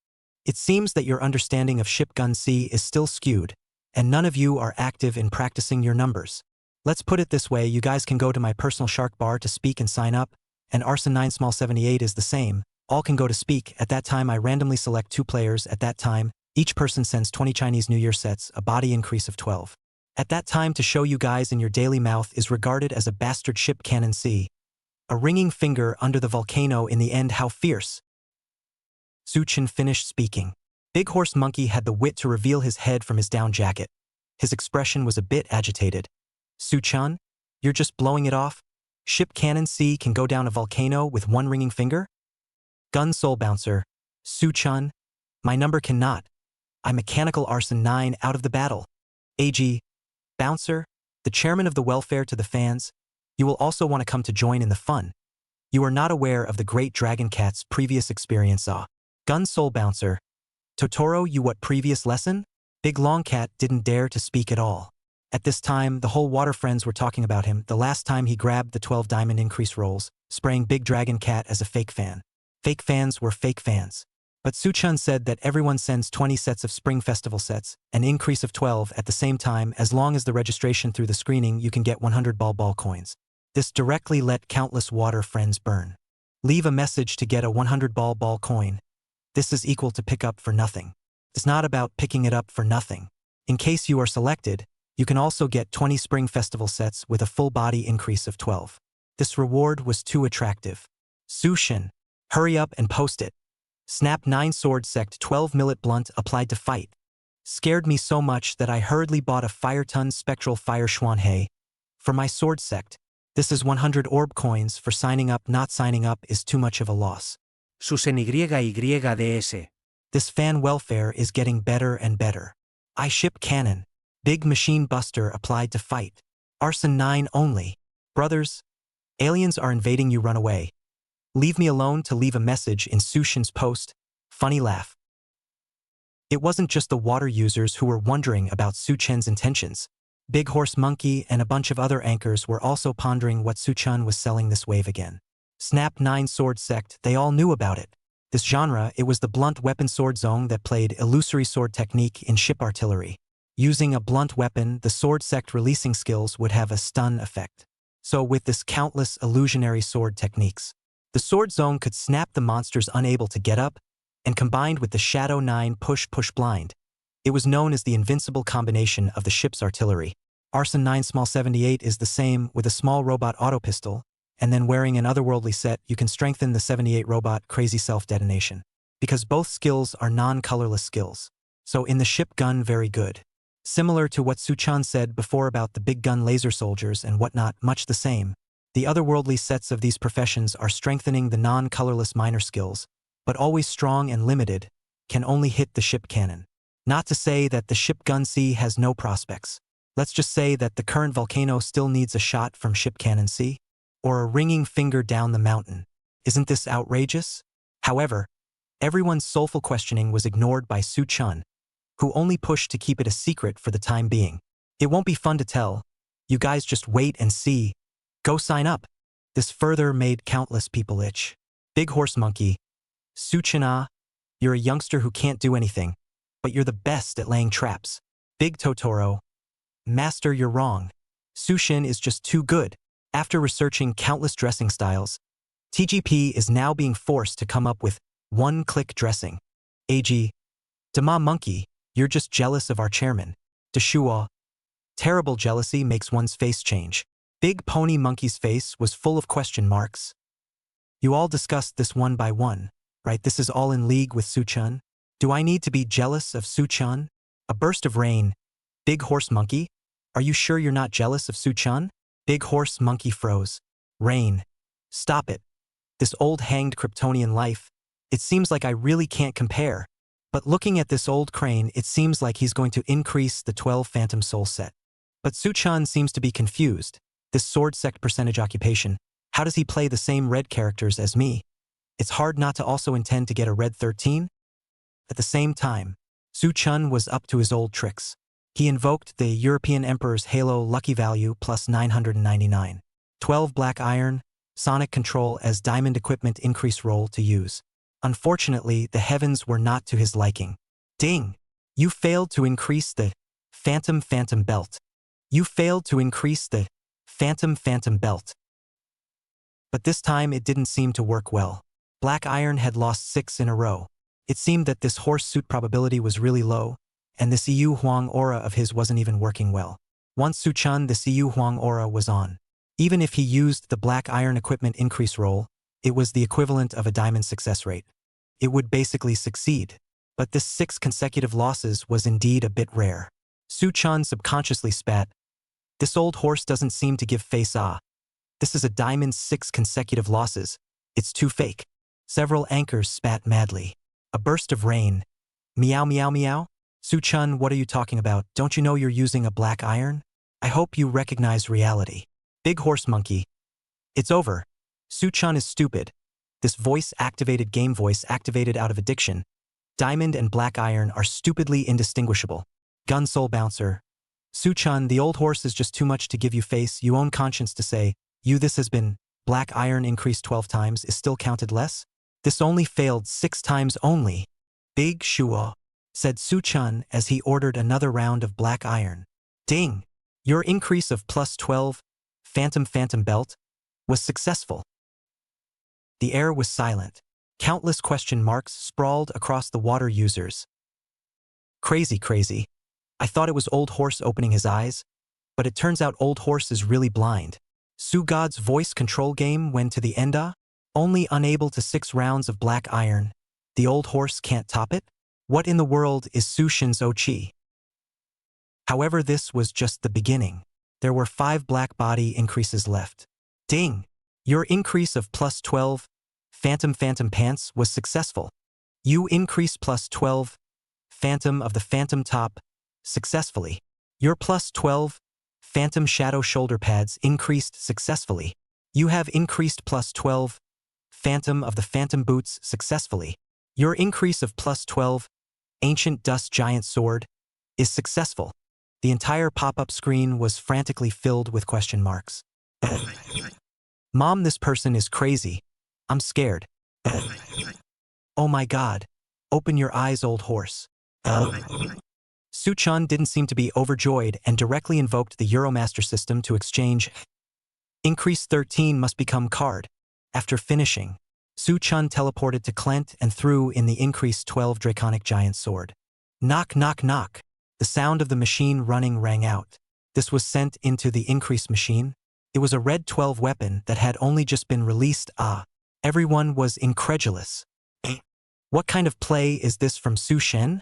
It seems that your understanding of ship gun C is still skewed, and none of you are active in practicing your numbers. Let's put it this way, you guys can go to my personal shark bar to speak and sign up, and Arson 9 small 78 is the same, all can go to speak. At that time I randomly select 2 players. At that time, each person sends 20 Chinese New Year sets, a body increase of 12. At that time to show you guys in your daily mouth is regarded as a bastard ship cannon C. A ringing finger under the volcano in the end, how fierce. Su-chan finished speaking. Big Horse Monkey had the wit to reveal his head from his down jacket. His expression was a bit agitated. Su-chan, you're just blowing it off? Ship cannon C can go down a volcano with one ringing finger? Gun Soul Bouncer, Su-chan, my number cannot. I mechanical arson 9 out of the battle. AG, Bouncer, the chairman of the welfare to the fans, you will also want to come to join in the fun. You are not aware of the great Dragon Cat's previous experience. Gun Soul Bouncer, Totoro, you what previous lesson? Big Long Cat didn't dare to speak at all. At this time, the whole water friends were talking about him the last time he grabbed the 12 diamond increase rolls, spraying Big Dragon Cat as a fake fan. Fake fans were fake fans. But Su-chan said that everyone sends 20 sets of Spring Festival sets, an increase of 12 at the same time. As long as the registration through the screening, you can get 100 ball coins. This directly let countless water friends burn. Leave a message to get a 100 ball coin. This is equal to pick up for nothing. It's not about picking it up for nothing. In case you are selected, you can also get 20 Spring Festival sets with a full body increase of 12. This reward was too attractive. Su-chan, hurry up and post it. Snap 9 sword sect 12 millet blunt applied to fight. Scared me so much that I hurriedly bought a fire ton spectral fire Schwanhei. For my sword sect, this is 100 orb coins. For signing up, not signing up is too much of a loss. Susen YYDS. This fan welfare is getting better and better. I ship cannon. Big machine buster applied to fight. Arson 9 only. Brothers, aliens are invading you, run away. Leave me alone to leave a message in Su-chan's post. Funny laugh. It wasn't just the water users who were wondering about Su-chan's intentions. Big Horse Monkey and a bunch of other anchors were also pondering what Su-chan was selling this wave again. Snap 9 sword sect, they all knew about it. This genre, it was the blunt weapon sword zone that played illusory sword technique in ship artillery. Using a blunt weapon, the sword sect releasing skills would have a stun effect. So with this countless illusionary sword techniques, the sword zone could snap the monsters unable to get up, and combined with the Shadow 9 push blind, it was known as the invincible combination of the ship's artillery. Arson 9 small 78 is the same with a small robot auto pistol, and then wearing an otherworldly set, you can strengthen the 78 robot crazy self-detonation. Because both skills are non-colorless skills. So in the ship gun, very good. Similar to what Su-chan said before about the big gun laser soldiers and whatnot, much the same. The otherworldly sets of these professions are strengthening the non-colorless minor skills, but always strong and limited, can only hit the ship cannon. Not to say that the ship gun C has no prospects. Let's just say that the current volcano still needs a shot from ship cannon C, or a ringing finger down the mountain. Isn't this outrageous? However, everyone's soulful questioning was ignored by Su-chan, who only pushed to keep it a secret for the time being. It won't be fun to tell. You guys just wait and see. Go sign up. This further made countless people itch. Big Horse Monkey, Su-chan, you're a youngster who can't do anything, but you're the best at laying traps. Big Totoro, Master, you're wrong. Su-chan is just too good. After researching countless dressing styles, TGP is now being forced to come up with one-click dressing. AG, Dama Monkey, you're just jealous of our chairman. Deshua, terrible jealousy makes one's face change. Big Pony Monkey's face was full of question marks. You all discussed this one by one, right? This is all in league with Su-chan. Do I need to be jealous of Su-chan? A burst of rain. Big Horse Monkey, are you sure you're not jealous of Su-chan? Big Horse Monkey froze. Rain. Stop it. This old hanged Kryptonian life, It seems like I really can't compare. But looking at this old crane, it seems like he's going to increase the 12 Phantom Soul set. But Su-chan seems to be confused. This sword sect percentage occupation, how does he play the same red characters as me? It's hard not to also intend to get a red 13? At the same time, Su-chan was up to his old tricks. He invoked the European Emperor's Halo lucky value plus 999. 12 black iron, sonic control as diamond equipment increase roll to use. Unfortunately, the heavens were not to his liking. Ding! You failed to increase the Phantom belt. You failed to increase the Phantom belt. But this time it didn't seem to work well. Black iron had lost 6 in a row. It seemed that this horse suit probability was really low, and the Siyu Huang aura of his wasn't even working well. Once Su-chan the Siyu Huang aura was on. Even if he used the black iron equipment increase roll, it was the equivalent of a diamond success rate. It would basically succeed. But this 6 consecutive losses was indeed a bit rare. Su-chan subconsciously spat. This old horse doesn't seem to give face ah. This is a diamond 6 consecutive losses. It's too fake. Several anchors spat madly. A burst of rain. Meow meow meow? Su-chan, what are you talking about? Don't you know you're using a black iron? I hope you recognize reality. Big horse monkey. It's over. Su-chan is stupid. This voice-activated game voice activated out of addiction. Diamond and black iron are stupidly indistinguishable. Gun soul bouncer. Su-chan, the old horse is just too much to give you face. You own conscience to say, this has been, black iron increased 12 times is still counted less? This only failed 6 times only. Big shuo, said Su-chan as he ordered another round of black iron. Ding! Your increase of plus 12, Phantom belt, was successful. The air was silent. Countless question marks sprawled across the water users. Crazy. I thought it was old horse opening his eyes, but it turns out old horse is really blind. Su God's voice control game went to the end. Only unable to 6 rounds of black iron. The old horse can't top it? What in the world is Su Shin's Ochi? However, this was just the beginning. There were 5 black body increases left. Ding! Your increase of plus 12, Phantom pants was successful. You increase plus 12, Phantom of the Phantom top, successfully. Your plus 12, Phantom shadow shoulder pads increased successfully. You have increased plus 12, Phantom of the Phantom boots successfully. Your increase of plus 12, Ancient Dust Giant Sword, is successful. The entire pop-up screen was frantically filled with question marks. Mom, this person is crazy. I'm scared. Oh my god. Open your eyes, old horse. Su-chan didn't seem to be overjoyed and directly invoked the Euromaster system to exchange. Increase 13 must become card. After finishing, Su-chan teleported to Klent and threw in the increase 12 Draconic Giant Sword. Knock knock knock. The sound of the machine running rang out. This was sent into the increase machine. It was a red 12 weapon that had only just been released. Everyone was incredulous. What kind of play is this from Su Shen?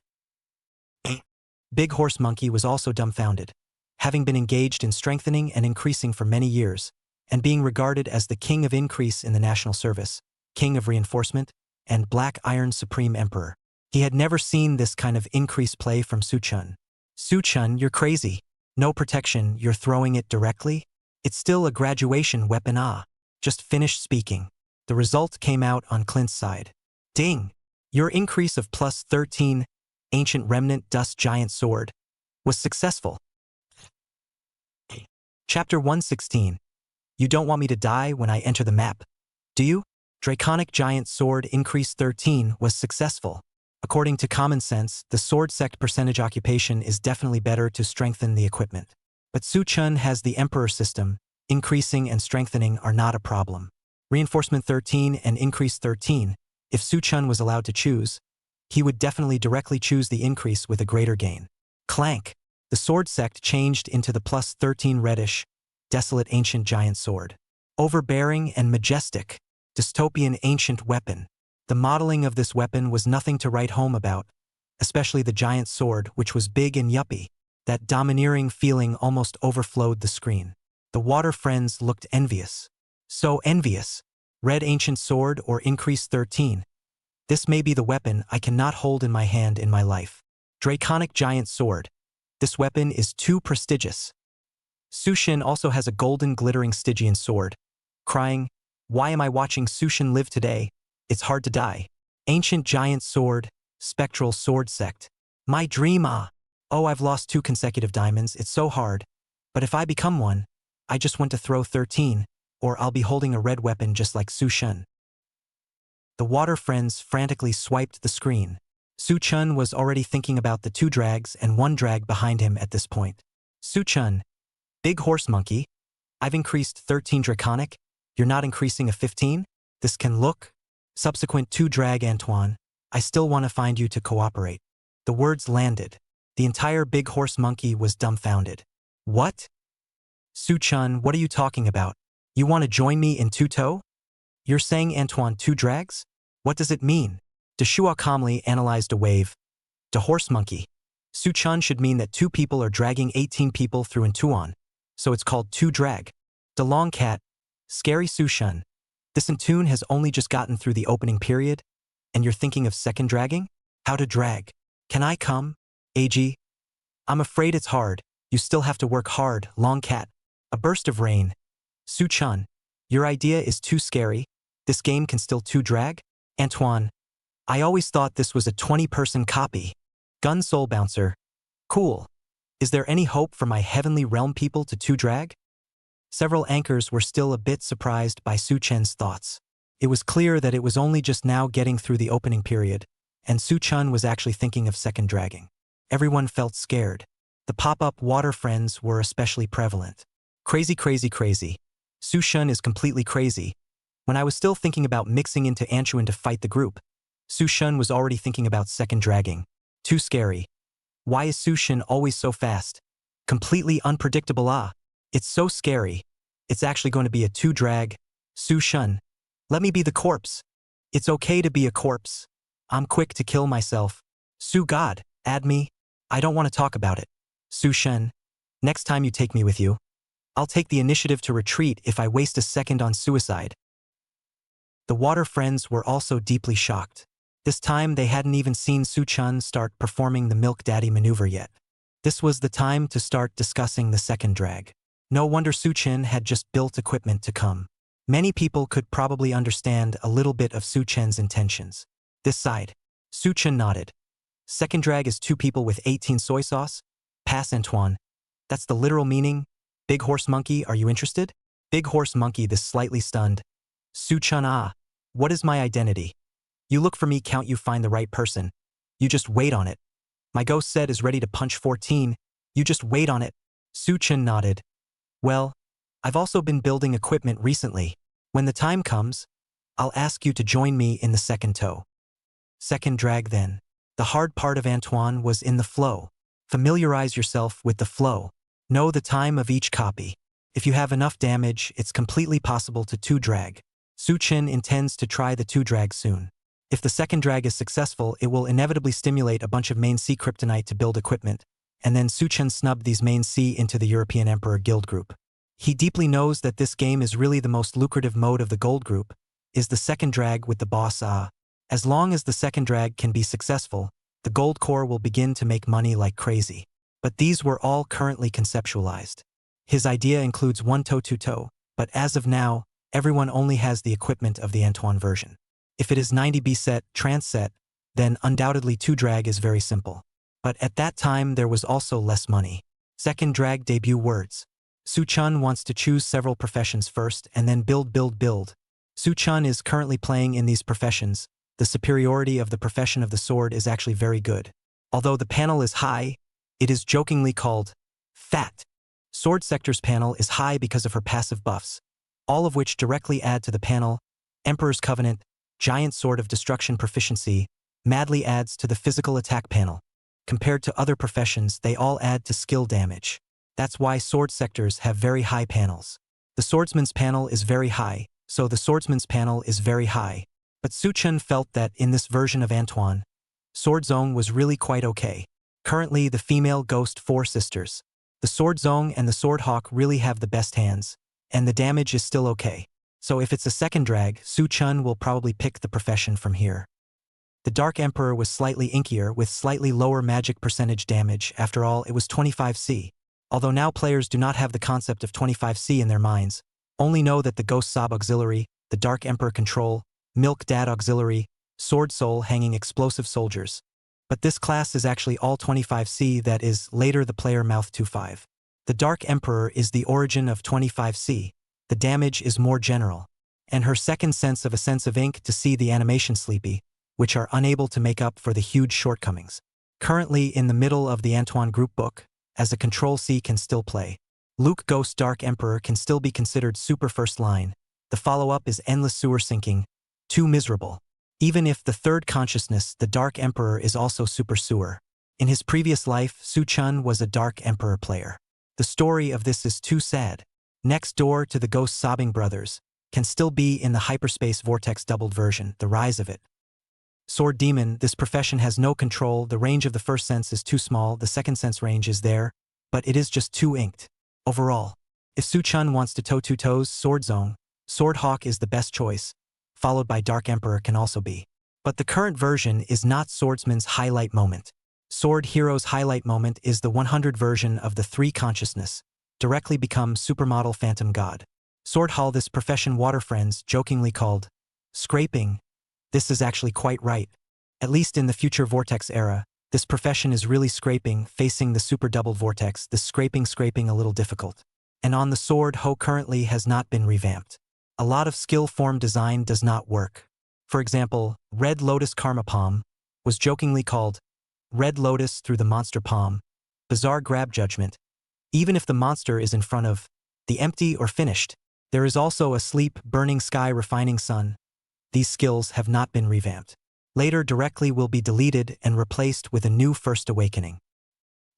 Big Horse Monkey was also dumbfounded. Having been engaged in strengthening and increasing for many years, and being regarded as the king of increase in the national service, king of reinforcement, and Black Iron Supreme Emperor, he had never seen this kind of increase play from Su-chan. Su-chan, you're crazy. No protection, you're throwing it directly? It's still a graduation weapon. Just finished speaking. The result came out on Clint's side. Ding! Your increase of plus 13, Ancient Remnant Dust Giant Sword, was successful. Chapter 116. You don't want me to die when I enter the map, do you? Draconic Giant Sword increase 13 was successful. According to common sense, the sword sect percentage occupation is definitely better to strengthen the equipment. But Su-chan has the Emperor system. Increasing and strengthening are not a problem. Reinforcement 13 and increase 13, if Su-chan was allowed to choose, he would definitely directly choose the increase with a greater gain. Clank! The sword sect changed into the plus 13 reddish, desolate ancient giant sword. Overbearing and majestic, dystopian ancient weapon. The modeling of this weapon was nothing to write home about, especially the giant sword, which was big and yuppie. That domineering feeling almost overflowed the screen. The water friends looked envious. So envious. Red ancient sword or increase 13. This may be the weapon I cannot hold in my hand in my life. Draconic Giant Sword. This weapon is too prestigious. Sushin also has a golden glittering Stygian sword. Crying, why am I watching Sushin live today? It's hard to die. Ancient Giant Sword, Spectral Sword Sect. My dream Oh, I've lost 2 consecutive diamonds, it's so hard. But if I become one, I just want to throw 13, or I'll be holding a red weapon just like Sushin. The water friends frantically swiped the screen. Su-chun was already thinking about the 2 drags and 1 drag behind him at this point. Su-chun, big horse monkey, I've increased 13 draconic, you're not increasing a 15? This can look. Subsequent 2 drag Antoine, I still want to find you to cooperate. The words landed. The entire big horse monkey was dumbfounded. What? Su-chun, what are you talking about? You want to join me in two-toe? You're saying Antoine 2 drags? What does it mean? Deshua calmly analyzed a wave. De horse monkey. Su-chun should mean that 2 people are dragging 18 people through Antuan, so it's called 2 drag. De long cat. Scary Su-chun. This Antun has only just gotten through the opening period, and you're thinking of second dragging? How to drag? Can I come? AG? I'm afraid it's hard. You still have to work hard, long cat. A burst of rain. Su-chun. Your idea is too scary. This game can still 2 drag? Antoine. I always thought this was a 20-person copy. Gun Soul Bouncer. Cool. Is there any hope for my Heavenly Realm people to 2 drag? Several anchors were still a bit surprised by Su-chen's thoughts. It was clear that it was only just now getting through the opening period, and Su-chun was actually thinking of second dragging. Everyone felt scared. The pop-up water friends were especially prevalent. Crazy, crazy, crazy. Su-chun is completely crazy. When I was still thinking about mixing into Anchuan to fight the group, Su-chun was already thinking about second dragging. Too scary. Why is Su-chun always so fast? Completely unpredictable. It's so scary. It's actually going to be a 2 drag. Su-chun. Let me be the corpse. It's okay to be a corpse. I'm quick to kill myself. Su-god, add me. I don't want to talk about it. Su-shen. Next time you take me with you, I'll take the initiative to retreat if I waste a second on suicide. The water friends were also deeply shocked. This time they hadn't even seen Su-chun start performing the Milk Daddy maneuver yet. This was the time to start discussing the second drag. No wonder Su-chun had just built equipment to come. Many people could probably understand a little bit of Su-chun's intentions. This side. Su-chun nodded. Second drag is 2 people with 18 soy sauce? Pass Antoine. That's the literal meaning. Big horse monkey, are you interested? Big horse monkey, this slightly stunned. Su-chun, what is my identity? You look for me, count you find the right person. You just wait on it. My ghost said is ready to punch 14. You just wait on it. Su-chun nodded. Well, I've also been building equipment recently. When the time comes, I'll ask you to join me in the second toe. Second drag then. The hard part of Antoine was in the flow. Familiarize yourself with the flow. Know the time of each copy. If you have enough damage, it's completely possible to 2 drag. Su-chun intends to try the 2 drag soon. If the second drag is successful, it will inevitably stimulate a bunch of main C kryptonite to build equipment, and then Su-chun snubbed these main C into the European Emperor Guild group. He deeply knows that this game is really the most lucrative mode of the Gold group, is the second drag with the boss As long as the second drag can be successful, the Gold Core will begin to make money like crazy. But these were all currently conceptualized. His idea includes 1 toe 2 toe, but as of now, everyone only has the equipment of the Antoine version. If it is 90B set, trans set, then undoubtedly 2 drag is very simple. But at that time there was also less money. Second drag debut words. Su-chun wants to choose several professions first and then build. Su-chun is currently playing in these professions. The superiority of the profession of the sword is actually very good. Although the panel is high, it is jokingly called fat. Sword Sector's panel is high because of her passive buffs, all of which directly add to the panel. Emperor's Covenant, Giant Sword of Destruction proficiency, madly adds to the physical attack panel. Compared to other professions, they all add to skill damage. That's why sword sectors have very high panels. The swordsman's panel is very high, so the swordsman's panel is very high. But Su-chun felt that in this version of Antoine, Sword Zone was really quite okay. Currently, the female ghost 4 sisters. The Sword Zone and the Sword Hawk really have the best hands, and the damage is still okay. So if it's a second drag, Su-chun will probably pick the profession from here. The Dark Emperor was slightly inkier with slightly lower magic percentage damage. After all, it was 25C. Although now players do not have the concept of 25C in their minds, only know that the Ghost Sob Auxiliary, the Dark Emperor Control, Milk Dad Auxiliary, Sword Soul hanging explosive soldiers. But this class is actually all 25C, that is, later the player mouth 25. The Dark Emperor is the origin of 25C. The damage is more general. And her second sense of a sense of ink to see the animation sleepy, which are unable to make up for the huge shortcomings. Currently in the middle of the Antoine group book, as a Control-C can still play. Luke Ghost Dark Emperor can still be considered super first line. The follow-up is Endless Sewer Sinking. Too miserable. Even if the third consciousness, the Dark Emperor, is also super sewer. In his previous life, Su Chun was a Dark Emperor player. The story of this is too sad. Next door to the Ghost Sobbing Brothers, can still be in the Hyperspace Vortex doubled version, the rise of it. Sword Demon, this profession has no control, the range of the first sense is too small, the second sense range is there, but it is just too inked. Overall, if Su Chun wants to toe two toes, Sword Zone, Sword Hawk is the best choice, followed by Dark Emperor can also be. But the current version is not Swordsman's highlight moment. Sword Hero's highlight moment is the 100 version of the 3 consciousness, directly become Supermodel Phantom God. Sword Hall, this profession water friends jokingly called scraping. This is actually quite right. At least in the future Vortex era, this profession is really scraping, facing the super doubled Vortex, the scraping a little difficult. And on the Sword Ho currently has not been revamped. A lot of skill form design does not work. For example, Red Lotus Karma Palm was jokingly called Red Lotus through the monster palm, bizarre grab judgment. Even if the monster is in front of the empty or finished, there is also a sleep, burning sky, refining sun. These skills have not been revamped. Later directly will be deleted and replaced with a new First Awakening.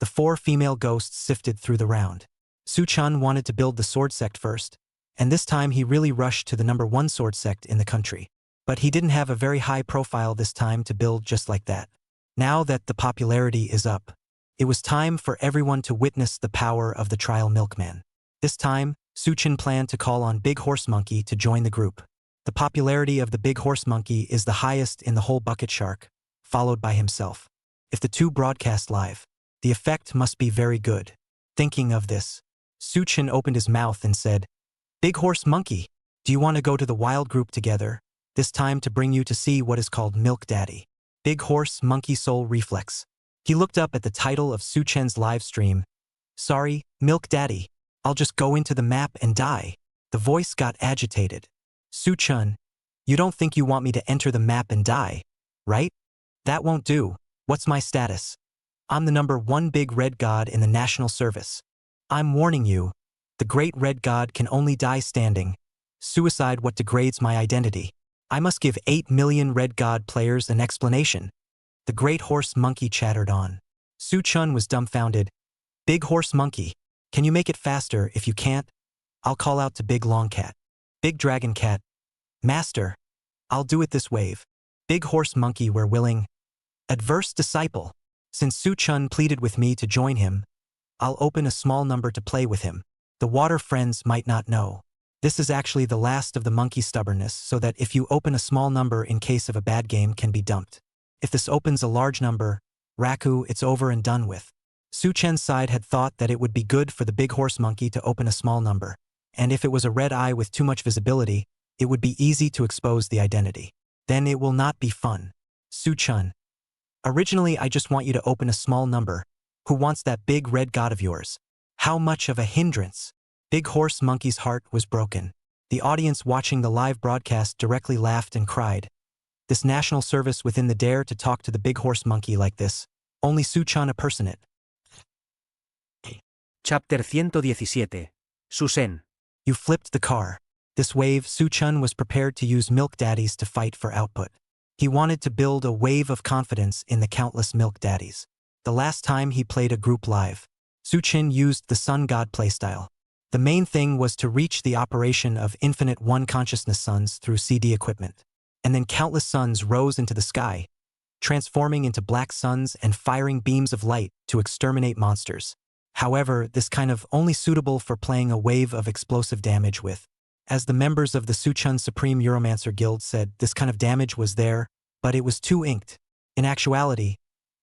The 4 female ghosts sifted through the round. Su Chun wanted to build the sword sect first, and this time he really rushed to the number 1 sword sect in the country. But he didn't have a very high profile this time to build just like that. Now that the popularity is up, it was time for everyone to witness the power of the trial milkman. This time, Su Chun planned to call on Big Horse Monkey to join the group. The popularity of the Big Horse Monkey is the highest in the whole Bucket Shark, followed by himself. If the 2 broadcast live, the effect must be very good. Thinking of this, Su Chun opened his mouth and said, "Big Horse Monkey, do you want to go to the wild group together, this time to bring you to see what is called Milk Daddy?" Big Horse Monkey Soul Reflex. He looked up at the title of Su Chen's live stream. "Sorry, Milk Daddy, I'll just go into the map and die." The voice got agitated. "Su Chun, you don't think you want me to enter the map and die, right? That won't do. What's my status? I'm the number 1 big red god in the national service. I'm warning you, the great red god can only die standing. Suicide what degrades my identity. I must give 8 million red god players an explanation." The great horse monkey chattered on. Su Chun was dumbfounded. "Big Horse Monkey, can you make it faster? If you can't, I'll call out to Big Long Cat. Big Dragon Cat, Master, I'll do it this wave. Big Horse Monkey, we're willing. Adverse Disciple, since Su Chun pleaded with me to join him, I'll open a small number to play with him. The water friends might not know. This is actually the last of the monkey stubbornness, so that if you open a small number in case of a bad game can be dumped. If this opens a large number, Raku, it's over and done with. Su Chen's side had thought that it would be good for the Big Horse Monkey to open a small number, and if it was a red eye with too much visibility, it would be easy to expose the identity. Then it will not be fun. Su Chun, originally I just want you to open a small number. Who wants that big red god of yours? How much of a hindrance? Big Horse Monkey's heart was broken. The audience watching the live broadcast directly laughed and cried. This national service within the dare to talk to the Big Horse Monkey like this. Only Su Chun a person it. Chapter 117. Susen. You flipped the car. This wave, Su Chun was prepared to use Milk Daddies to fight for output. He wanted to build a wave of confidence in the countless Milk Daddies. The last time he played a group live, Su Chun used the Sun God playstyle. The main thing was to reach the operation of infinite 1 consciousness suns through CD equipment. And then countless suns rose into the sky, transforming into black suns and firing beams of light to exterminate monsters. However, this kind of only suitable for playing a wave of explosive damage with. As the members of the Su Chun Supreme Euromancer Guild said, this kind of damage was there, but it was too inked. In actuality,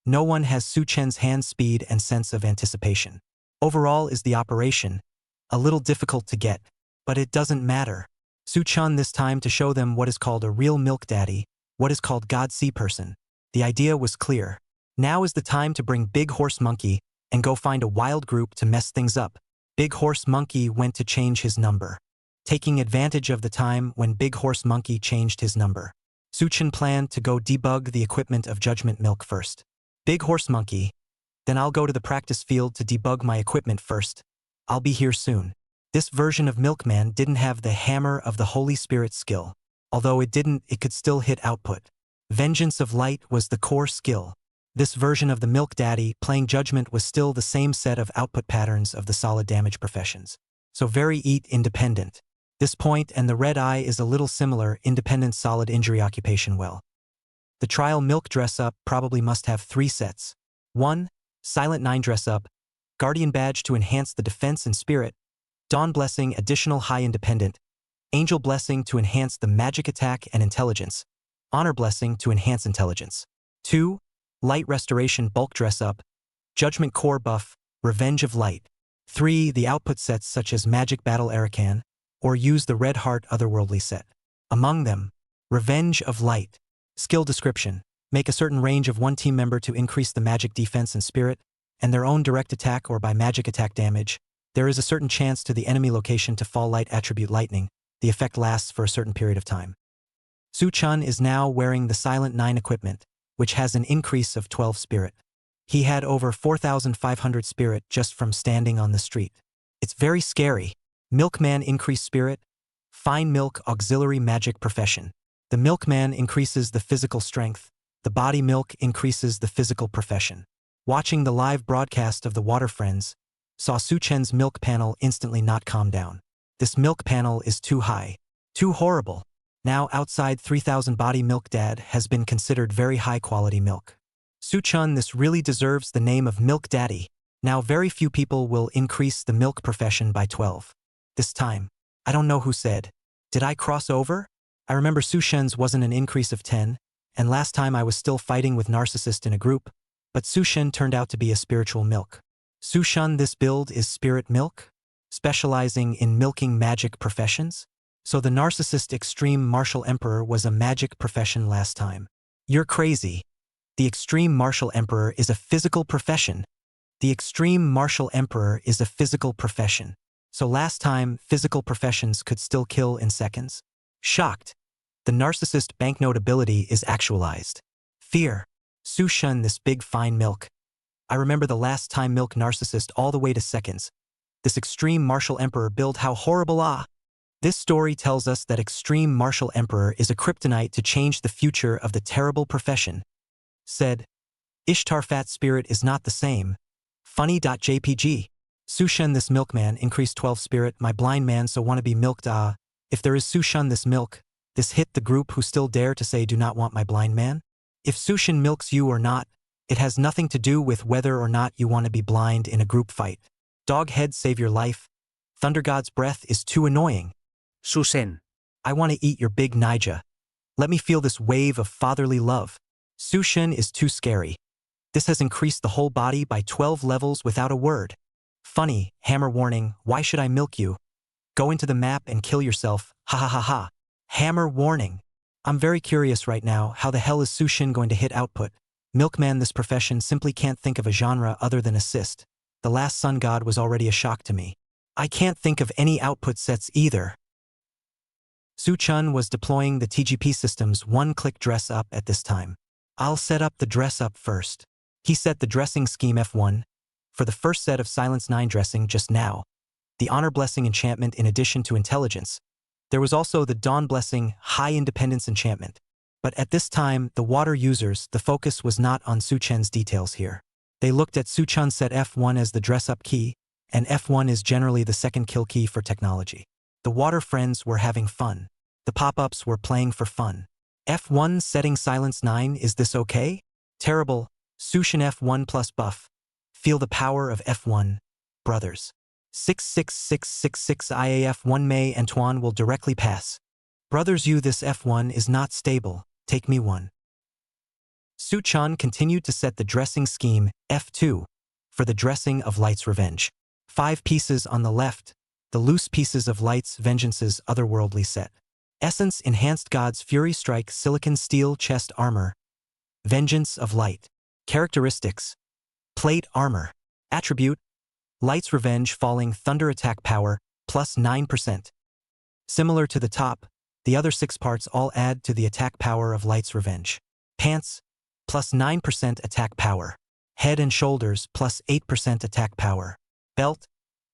no one has Su Chen's hand speed and sense of anticipation. Overall is the operation, a little difficult to get, but it doesn't matter. Su Chen this time to show them what is called a real milk daddy, what is called God Sea person. The idea was clear. Now is the time to bring Big Horse Monkey and go find a wild group to mess things up. Big Horse Monkey went to change his number. Taking advantage of the time when Big Horse Monkey changed his number, Su Chen planned to go debug the equipment of Judgment Milk first. Big Horse Monkey, then I'll go to the practice field to debug my equipment first. I'll be here soon. This version of Milkman didn't have the Hammer of the Holy Spirit skill. Although it could still hit output. Vengeance of Light was the core skill. This version of the Milk Daddy playing Judgment was still the same set of output patterns of the solid damage professions. So very independent. This point and the red eye is a little similar independent solid injury occupation well. The trial milk dress-up probably must have 3 sets. 1. Silent 9 dress-up, Guardian Badge to enhance the defense and spirit, Dawn Blessing additional high independent, Angel Blessing to enhance the magic attack and intelligence, Honor Blessing to enhance intelligence. 2. Light Restoration bulk dress-up, Judgment Core buff, Revenge of Light. 3. The output sets such as Magic Battle Arakan, or use the Red Heart Otherworldly set. Among them, Revenge of Light. Skill description. Make a certain range of one team member to increase the magic defense and spirit, and their own direct attack or by magic attack damage. There is a certain chance to the enemy location to fall light attribute lightning. The effect lasts for a certain period of time. Su Chen is now wearing the Silent 9 equipment, which has an increase of 12 spirit. He had over 4,500 spirit just from standing on the street. It's very scary. Milkman increased spirit. Fine Milk auxiliary magic profession. The Milkman increases the physical strength. The Body Milk increases the physical profession. Watching the live broadcast of the Water Friends, saw Su Chen's milk panel instantly not calm down. This milk panel is too high. Too horrible. Now outside 3,000 body milk dad has been considered very high quality milk. Su Chen this really deserves the name of Milk Daddy. Now very few people will increase the milk profession by 12. This time, I don't know who said, did I cross over? I remember Su Chen's wasn't an increase of 10, and last time I was still fighting with Narcissist in a group, but Su Chen turned out to be a spiritual milk. Su Chen this build is spirit milk, specializing in milking magic professions? So the Narcissist Extreme Martial Emperor was a magic profession last time. You're crazy. The Extreme Martial Emperor is a physical profession. The Extreme Martial Emperor is a physical profession. So last time, physical professions could still kill in seconds? Shocked. The Narcissist banknote ability is actualized. Fear. Su Chen this big fine milk. I remember the last time milk Narcissist all the way to seconds. This Extreme Martial Emperor build how horrible ah. This story tells us that Extreme Martial Emperor is a kryptonite to change the future of the terrible profession. Said, Ishtar Fat Spirit is not the same. Funny.jpg. Su Chen this milkman increased 12 spirit my blind man so wanna be milked ah. If there is Su Chen this milk, this hit the group who still dare to say do not want my blind man? If Su Chen milks you or not, it has nothing to do with whether or not you want to be blind in a group fight. Dog head save your life. Thunder God's breath is too annoying. Su Chen. I want to eat your big Nija. Let me feel this wave of fatherly love. Su Chen is too scary. This has increased the whole body by 12 levels without a word. Funny, hammer warning, why should I milk you? Go into the map and kill yourself, ha ha ha ha. Hammer warning. I'm very curious right now, how the hell is Su Chen going to hit output? Milkman this profession simply can't think of a genre other than assist. The last Sun God was already a shock to me. I can't think of any output sets either. Su Chen was deploying the TGP system's one-click dress up at this time. I'll set up the dress up first. He set the dressing scheme F1 for the first set of Silence 9 dressing just now. The Honor Blessing enchantment in addition to intelligence. There was also the Dawn Blessing high independence enchantment. But at this time, the water users, the focus was not on Su Chen's details here. They looked at Su Chen set F1 as the dress-up key, and F1 is generally the second kill key for technology. The water friends were having fun. The pop-ups were playing for fun. F1 setting Silence 9, is this okay? Terrible. Su Chen F1 plus buff. Feel the power of F1. Brothers. 66666 IAF1 May Antoine will directly pass. Brothers you this F1 is not stable, take me one. Su-chan continued to set the dressing scheme F2 for the dressing of Light's revenge. 5 pieces on the left, the loose pieces of Light's vengeance's otherworldly set. Essence Enhanced God's Fury Strike Silicon Steel Chest Armor. Vengeance of Light. Characteristics. Plate Armor. Attribute. Light's Revenge Falling Thunder Attack Power, plus 9%. Similar to the top, the other 6 parts all add to the attack power of Light's Revenge. Pants, plus 9% attack power. Head and Shoulders, plus 8% attack power. Belt,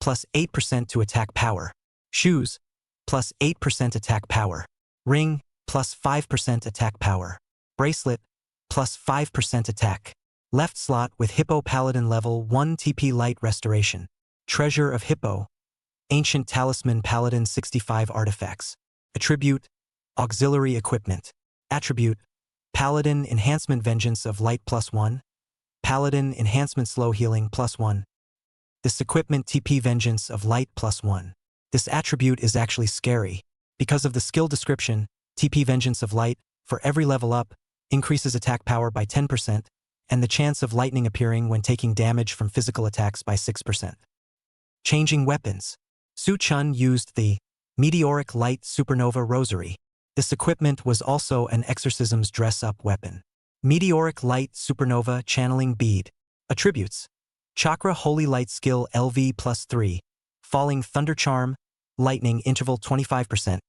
plus 8% to attack power. Shoes, plus 8% attack power. Ring, plus 5% attack power. Bracelet, plus 5% attack. Left slot with Hippo Paladin level 1 TP Light Restoration. Treasure of Hippo. Ancient Talisman Paladin 65 Artifacts. Attribute, Auxiliary Equipment. Attribute, Paladin Enhancement Vengeance of Light plus 1. Paladin Enhancement Slow Healing plus 1. This equipment TP Vengeance of Light plus 1. This attribute is actually scary. Because of the skill description, TP Vengeance of Light, for every level up, increases attack power by 10%, and the chance of lightning appearing when taking damage from physical attacks by 6%. Changing weapons. Su-chan used the Meteoric Light Supernova Rosary. This equipment was also an exorcism's dress-up weapon. Meteoric Light Supernova Channeling Bead. Attributes. Chakra Holy Light Skill LV plus 3. Falling Thunder Charm. Lightning Interval 25%.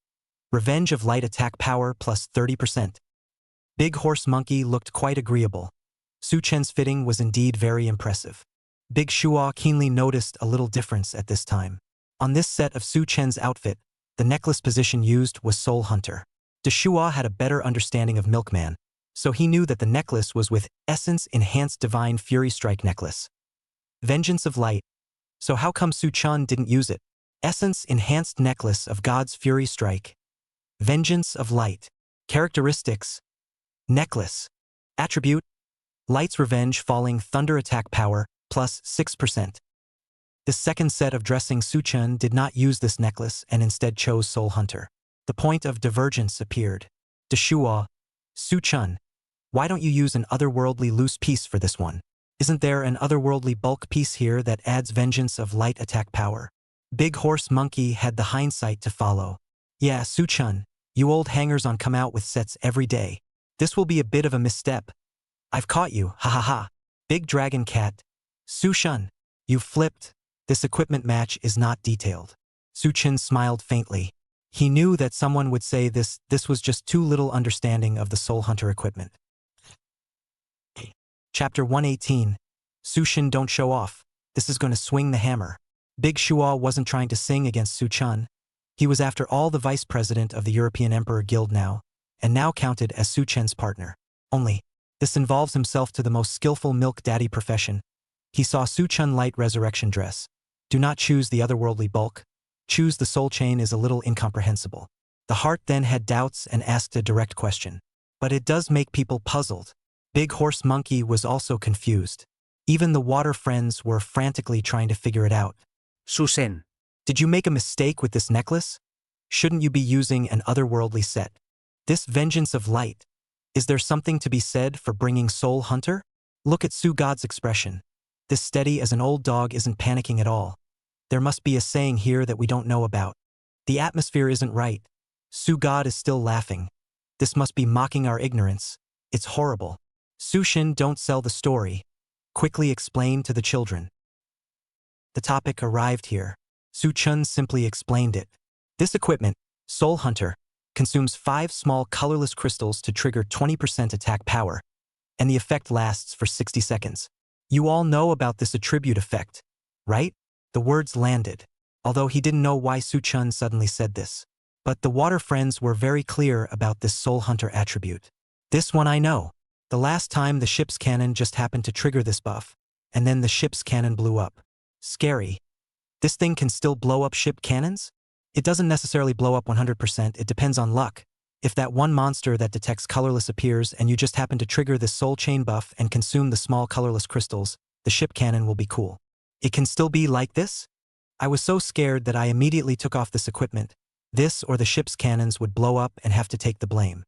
Revenge of Light Attack Power plus 30%. Big Horse Monkey looked quite agreeable. Su-chan's fitting was indeed very impressive. Big Shua keenly noticed a little difference at this time. On this set of Su-chan's outfit, the necklace position used was Soul Hunter. De Shua had a better understanding of Milkman, so he knew that the necklace was with Essence Enhanced Divine Fury Strike Necklace. Vengeance of Light. So how come Su-chan didn't use it? Essence Enhanced Necklace of God's Fury Strike. Vengeance of Light. Characteristics. Necklace. Attribute. Light's Revenge Falling Thunder Attack Power, plus 6%. The second set of dressing Su-chan did not use this necklace and instead chose Soul Hunter. The point of divergence appeared. De Shua. Su-chan. Why don't you use an otherworldly loose piece for this one? Isn't there an otherworldly bulk piece here that adds Vengeance of Light attack power? Big Horse Monkey had the hindsight to follow. Yeah, Su-chan, you old hangers-on come out with sets every day. This will be a bit of a misstep. I've caught you, ha ha ha. Big Dragon Cat. Su-chan, you flipped. This equipment match is not detailed. Su-chan smiled faintly. He knew that someone would say this was just too little understanding of the Soul Hunter equipment. Chapter 118. Su-chan, don't show off. This is going to swing the hammer. Big Shua wasn't trying to sing against Su-chan. He was after all the vice president of the European Emperor Guild now, and now counted as Su-chan's partner. Only, this involves himself to the most skillful milk daddy profession. He saw Su-chan light resurrection dress. Do not choose the otherworldly bulk. Choose the soul chain is a little incomprehensible. The heart then had doubts and asked a direct question. But it does make people puzzled. Big Horse Monkey was also confused. Even the water friends were frantically trying to figure it out. Susen. Did you make a mistake with this necklace? Shouldn't you be using an otherworldly set? This Vengeance of Light. Is there something to be said for bringing Soul Hunter? Look at Su God's expression. This steady as an old dog isn't panicking at all. There must be a saying here that we don't know about. The atmosphere isn't right. Su God is still laughing. This must be mocking our ignorance. It's horrible. Su-shin, don't sell the story. Quickly explain to the children. The topic arrived here. Su-chun simply explained it. This equipment, Soul Hunter, consumes 5 small colorless crystals to trigger 20% attack power, and the effect lasts for 60 seconds. You all know about this attribute effect, right? The words landed, although he didn't know why Su-chun suddenly said this. But the water friends were very clear about this Soul Hunter attribute. This one I know. The last time the ship's cannon just happened to trigger this buff, and then the ship's cannon blew up. Scary. This thing can still blow up ship cannons? It doesn't necessarily blow up 100%, it depends on luck. If that one monster that detects colorless appears and you just happen to trigger this soul chain buff and consume the small colorless crystals, the ship cannon will be cool. It can still be like this? I was so scared that I immediately took off this equipment. This or the ship's cannons would blow up and have to take the blame.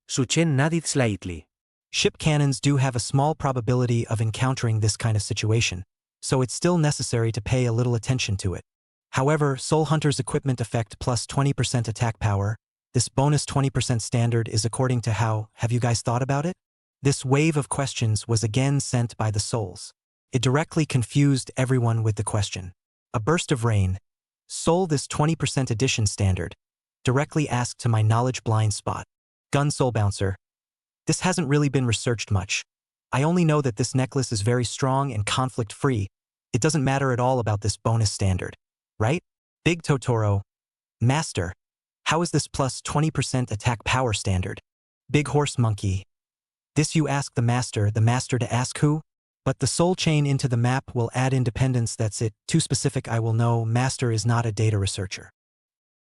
Suchen nadit slightly. Ship cannons do have a small probability of encountering this kind of situation, so it's still necessary to pay a little attention to it. However, Soul Hunter's equipment effect plus 20% attack power, this bonus 20% standard is according to how, have you guys thought about it? This wave of questions was again sent by the souls. It directly confused everyone with the question. A burst of rain. Soul this 20% addition standard. Directly asked to my knowledge blind spot. Gun Soul Bouncer. This hasn't really been researched much. I only know that this necklace is very strong and conflict-free. It doesn't matter at all about this bonus standard. Right? Big Totoro. Master. How is this plus 20% attack power standard? Big Horse Monkey. This you ask the master to ask who? But the soul chain into the map will add independence, that's it. Too specific, I will know. Master is not a data researcher.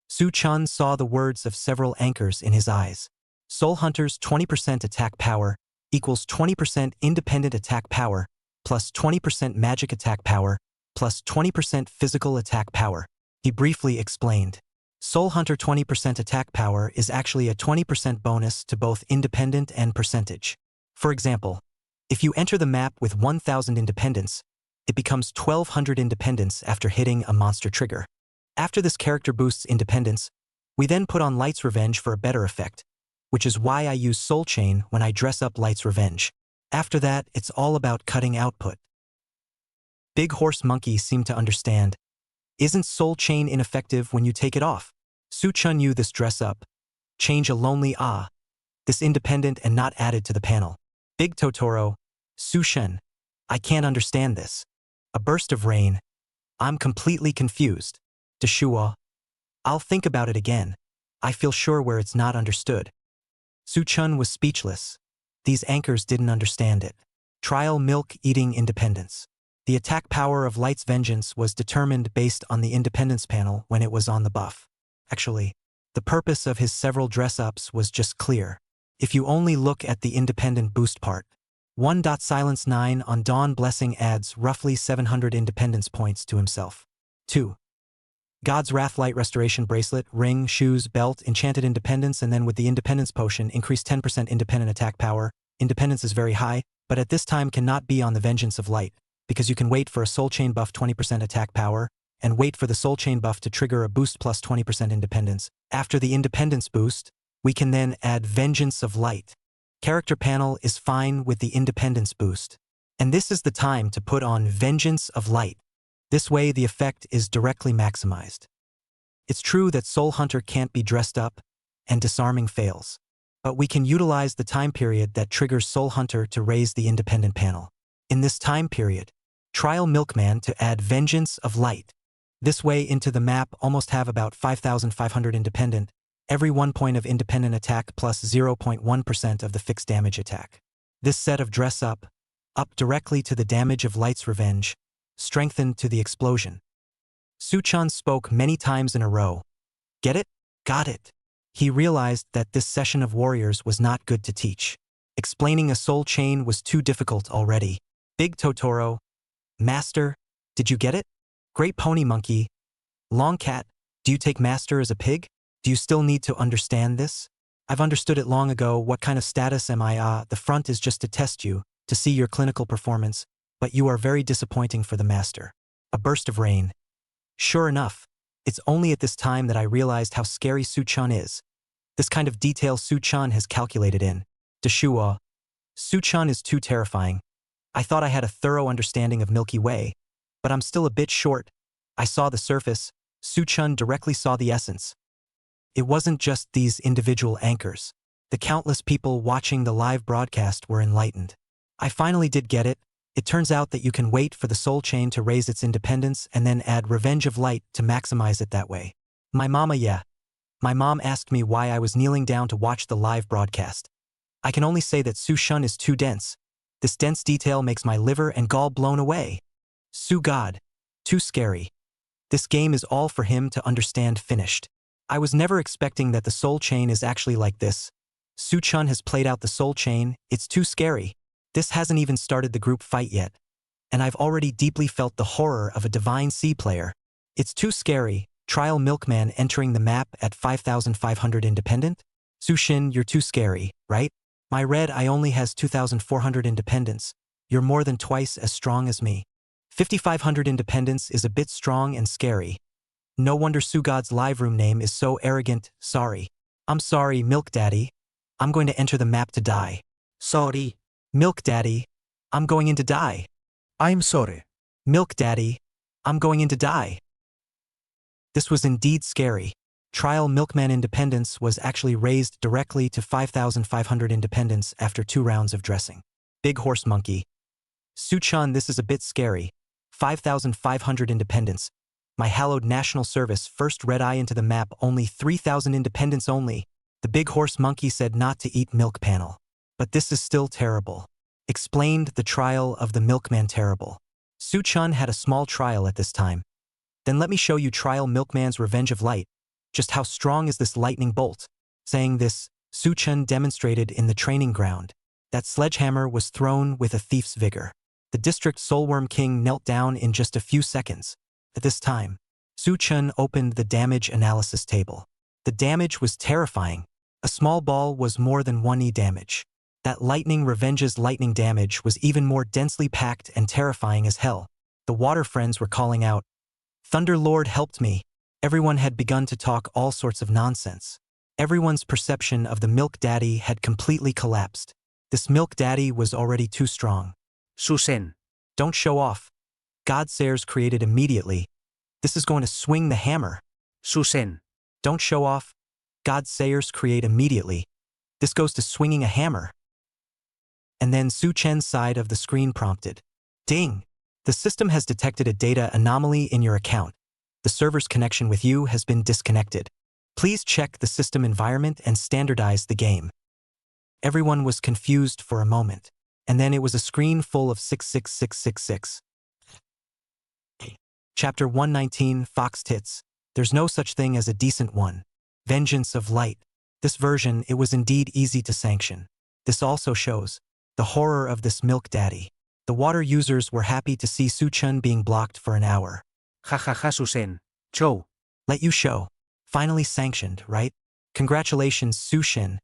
Su Chun saw the words of several anchors in his eyes. Soul Hunter's 20% attack power equals 20% independent attack power plus 20% magic attack power plus 20% physical attack power. He briefly explained. Soul Hunter 20% attack power is actually a 20% bonus to both independent and percentage. For example, if you enter the map with 1000 independence, it becomes 1200 independence after hitting a monster trigger. After this character boosts independence, we then put on Light's Revenge for a better effect, which is why I use Soul Chain when I dress up Light's Revenge. After that, it's all about cutting output. Big Horse Monkey seemed to understand. Isn't Soul Chain ineffective when you take it off? Su Chun Yu this dress up. Change a lonely this independent and not added to the panel. Big Totoro. Su Shen. I can't understand this. A burst of rain. I'm completely confused. Deshua. I'll think about it again. I feel sure where it's not understood. Su Chun was speechless. These anchors didn't understand it. Trial milk eating independence. The attack power of Light's Vengeance was determined based on the independence panel when it was on the buff. Actually, the purpose of his several dress-ups was just clear. If you only look at the independent boost part, 1. Silence 9 on Dawn Blessing adds roughly 700 independence points to himself. 2. God's Wrath Light Restoration Bracelet, Ring, Shoes, Belt, Enchanted Independence, and then with the Independence Potion, increase 10% independent attack power. Independence is very high, but at this time cannot be on the Vengeance of Light, because you can wait for a Soul Chain buff 20% attack power, and wait for the Soul Chain buff to trigger a boost plus 20% independence. After the Independence boost, we can then add Vengeance of Light. Character panel is fine with the Independence boost. And this is the time to put on Vengeance of Light. This way the effect is directly maximized. It's true that Soul Hunter can't be dressed up, and disarming fails. But we can utilize the time period that triggers Soul Hunter to raise the independent panel. In this time period, trial Milkman to add Vengeance of Light. This way into the map almost have about 5,500 independent, every 1 point of independent attack plus 0.1% of the fixed damage attack. This set of dress up directly to the damage of Light's Revenge, strengthened to the explosion. Su Chun spoke many times in a row. Get it? Got it. He realized that this session of warriors was not good to teach. Explaining a soul chain was too difficult already. Big Totoro. Master, did you get it? Great Pony Monkey. Long Cat, do you take Master as a pig? Do you still need to understand this? I've understood it long ago. What kind of status am I? The front is just to test you, to see your clinical performance, but you are very disappointing for the Master. A burst of rain. Sure enough, it's only at this time that I realized how scary Su Chun is. This kind of detail Su Chun has calculated in. Deshua. Su Chun is too terrifying. I thought I had a thorough understanding of Milky Way, but I'm still a bit short. I saw the surface. Su Chun directly saw the essence. It wasn't just these individual anchors. The countless people watching the live broadcast were enlightened. I finally did get it. It turns out that you can wait for the soul chain to raise its independence and then add Revenge of Light to maximize it that way. My mom asked me why I was kneeling down to watch the live broadcast. I can only say that Su Chun is too dense. This dense detail makes my liver and gall blown away. Su God. Too scary. This game is all for him to understand finished. I was never expecting that the soul chain is actually like this. Su Chun has played out the soul chain. It's too scary. This hasn't even started the group fight yet. And I've already deeply felt the horror of a Divine C player. It's too scary. Trial Milkman entering the map at 5,500 independent? Su Shin, you're too scary, right? My red eye only has 2,400 independence. You're more than twice as strong as me. 5,500 independence is a bit strong and scary. No wonder Sugod's live room name is so arrogant. Sorry. I'm sorry, Milk Daddy. I'm going to enter the map to die. Sorry. Milk Daddy. I'm going in to die. I'm sorry. Milk Daddy. I'm going in to die. This was indeed scary. Trial Milkman independence was actually raised directly to 5,500 independence after 2 rounds of dressing. Big Horse Monkey. Suchun, this is a bit scary. 5,500 independence. My hallowed national service, first red eye into the map, only 3,000 independence only. The Big Horse Monkey said not to eat milk panel. But this is still terrible. Explained the trial of the Milkman terrible. Suchun had a small trial at this time. Then let me show you trial Milkman's Revenge of Light. Just how strong is this lightning bolt? Saying this, Suchun demonstrated in the training ground. That sledgehammer was thrown with a thief's vigor. The district Soulworm King knelt down in just a few seconds. At this time, Suchun opened the damage analysis table. The damage was terrifying. A small ball was more than 1E damage. That lightning revenge's lightning damage was even more densely packed and terrifying as hell. The water friends were calling out, "Thunder Lord helped me." Everyone had begun to talk all sorts of nonsense. Everyone's perception of the Milk Daddy had completely collapsed. This Milk Daddy was already too strong. Susen. Don't show off. Godsayers created immediately. This is going to swing the hammer. Susen. Don't show off. Godsayers create immediately. This goes to swinging a hammer. And then Su Chen's side of the screen prompted. Ding! The system has detected a data anomaly in your account. The server's connection with you has been disconnected. Please check the system environment and standardize the game. Everyone was confused for a moment. And then it was a screen full of 66666. Chapter 119, Fox Tits. There's no such thing as a decent one. Vengeance of Light. This version, it was indeed easy to sanction. This also shows the horror of this Milk Daddy. The water users were happy to see Suchun being blocked for an hour. Ha ha ha Susen. Cho. Let you show. Finally sanctioned, right? Congratulations, Sushin.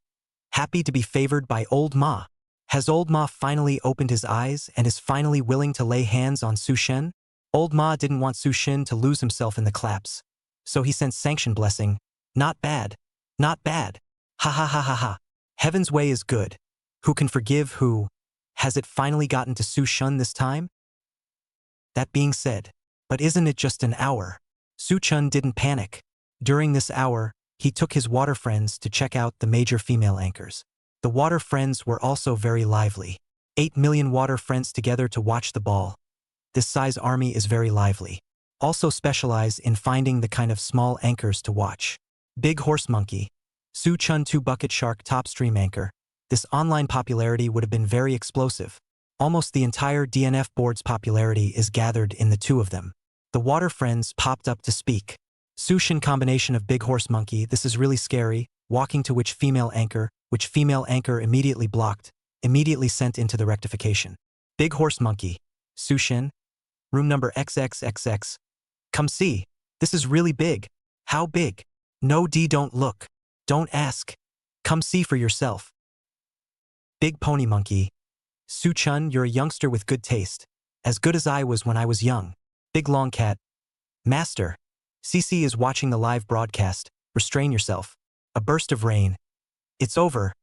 Happy to be favored by Old Ma. Has Old Ma finally opened his eyes and is finally willing to lay hands on Sushin? Old Ma didn't want Sushin to lose himself in the claps. So he sent sanction blessing. Not bad. Not bad. Ha ha ha ha ha. Heaven's way is good. Who can forgive who? Has it finally gotten to Sushin this time? That being said, but isn't it just an hour? Suchun didn't panic. During this hour, he took his water friends to check out the major female anchors. The water friends were also very lively. 8 million water friends together to watch the ball. This size army is very lively. Also specialize in finding the kind of small anchors to watch. Big Horse Monkey. Suchun 2 Bucket Shark top stream anchor. This online popularity would have been very explosive. Almost the entire DNF board's popularity is gathered in the 2 of them. The water friends popped up to speak. Sushin combination of Big Horse Monkey, this is really scary, walking to which female anchor immediately blocked, immediately sent into the rectification. Big Horse Monkey. Sushin. Room number XXXX. Come see. This is really big. How big? No D, don't look. Don't ask. Come see for yourself. Big Pony Monkey. Suchun, you're a youngster with good taste. As good as I was when I was young. Big Long Cat. Master. CC is watching the live broadcast. Restrain yourself. A burst of rain. It's over.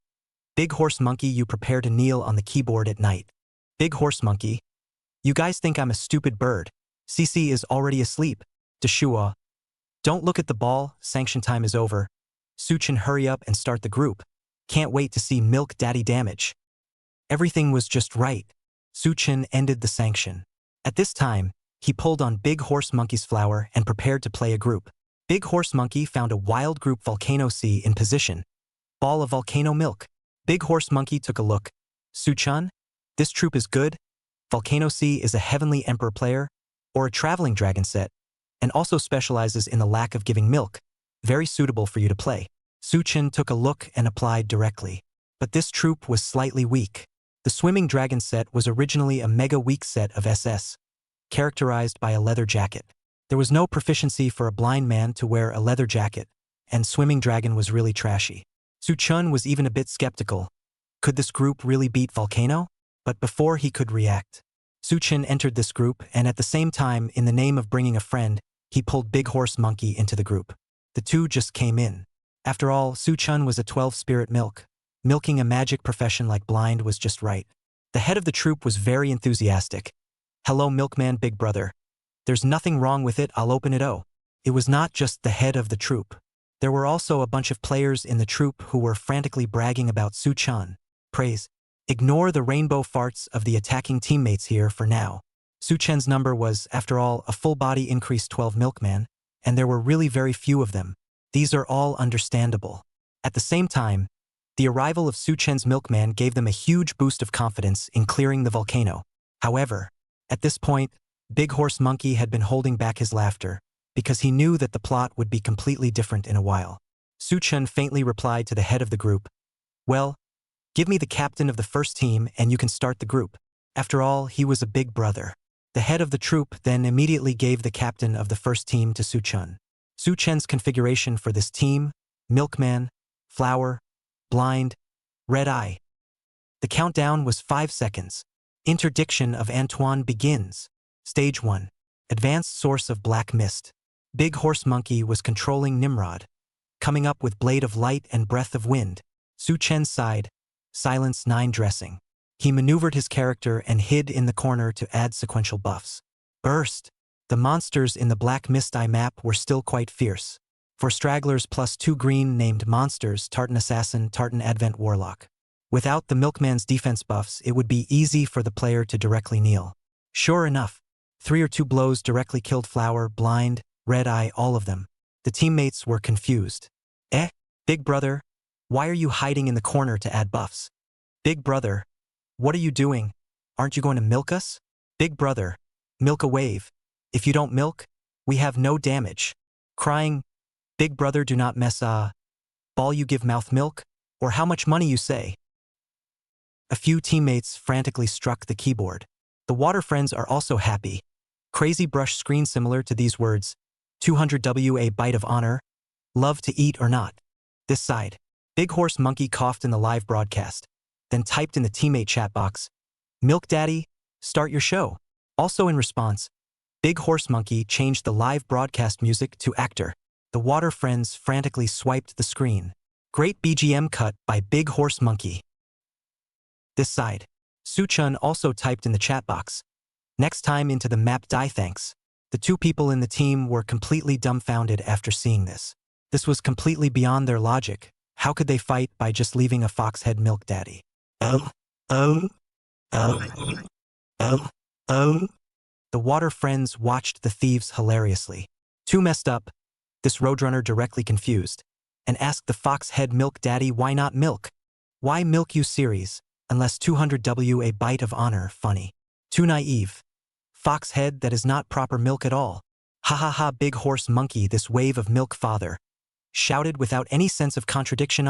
Big Horse Monkey, you prepare to kneel on the keyboard at night. Big Horse Monkey. You guys think I'm a stupid bird. CC is already asleep. Deshua. Don't look at the ball, sanction time is over. Suchun, hurry up and start the group. Can't wait to see Milk Daddy damage. Everything was just right. Suchun ended the sanction. At this time, he pulled on Big Horse Monkey's flower and prepared to play a group. Big Horse Monkey found a wild group Volcano Sea in position. Ball of volcano milk. Big Horse Monkey took a look. Suchun, this troop is good. Volcano Sea is a Heavenly Emperor player, or a traveling dragon set, and also specializes in the lack of giving milk. Very suitable for you to play. Suchun took a look and applied directly. But this troop was slightly weak. The swimming dragon set was originally a mega weak set of SS, characterized by a leather jacket. There was no proficiency for a blind man to wear a leather jacket, and swimming dragon was really trashy. Suchun was even a bit skeptical. Could this group really beat Volcano? But before he could react, Su-chan entered this group, and at the same time, in the name of bringing a friend, he pulled Big Horse Monkey into the group. The two just came in. After all, Su-chan was a 12-spirit milk. Milking a magic profession like blind was just right. The head of the troop was very enthusiastic. "Hello, Milkman Big Brother. There's nothing wrong with it, I'll open it." It was not just the head of the troop. There were also a bunch of players in the troop who were frantically bragging about Su-chan. Praise. Ignore the rainbow farts of the attacking teammates here for now. Su-chan's number was, after all, a full body increase 12 milkman, and there were really very few of them. These are all understandable. At the same time, the arrival of Su-chan's milkman gave them a huge boost of confidence in clearing the volcano. However, at this point, Big Horse Monkey had been holding back his laughter, because he knew that the plot would be completely different in a while. Su-chan faintly replied to the head of the group, "Well, give me the captain of the first team and you can start the group." After all, he was a big brother. The head of the troop then immediately gave the captain of the first team to Su-chan. Su-chan's configuration for this team: Milkman, Flower, Blind, Red Eye. The countdown was 5 seconds. Interdiction of Antoine begins. Stage 1. Advanced source of black mist. Big Horse Monkey was controlling Nimrod, coming up with Blade of Light and Breath of Wind. Su-chan sighed. Silence 9 dressing. He maneuvered his character and hid in the corner to add sequential buffs. Burst. The monsters in the Black Mist Eye map were still quite fierce. For stragglers +2 green named monsters: Tartan Assassin, Tartan Advent Warlock. Without the Milkman's defense buffs, it would be easy for the player to directly kneel. Sure enough, 3 or 2 blows directly killed Flower, Blind, Red Eye, all of them. The teammates were confused. Big Brother, why are you hiding in the corner to add buffs? Big Brother, what are you doing? Aren't you going to milk us? Big Brother, milk a wave. If you don't milk, we have no damage. Crying, Big Brother, do not mess ball you give mouth milk, or how much money you say. A few teammates frantically struck the keyboard. The water friends are also happy. Crazy brush screen similar to these words: 200W a bite of honor, love to eat or not. This side. Big Horse Monkey coughed in the live broadcast, then typed in the teammate chat box, "Milk Daddy, start your show." Also in response, Big Horse Monkey changed the live broadcast music to Actor. The water friends frantically swiped the screen. Great BGM cut by Big Horse Monkey. This side. Su-chan also typed in the chat box, "Next time into the map die thanks." The 2 people in the team were completely dumbfounded after seeing this. This was completely beyond their logic. How could they fight by just leaving a fox head Milk Daddy? The water friends watched the thieves hilariously. Too messed up, this roadrunner directly confused, and asked the fox head Milk Daddy, "Why not milk? Why milk you series, unless 200W a bite of honor funny? Too naive. Fox head, that is not proper milk at all. Ha ha ha." Big Horse Monkey, this wave of milk father, shouted without any sense of contradiction.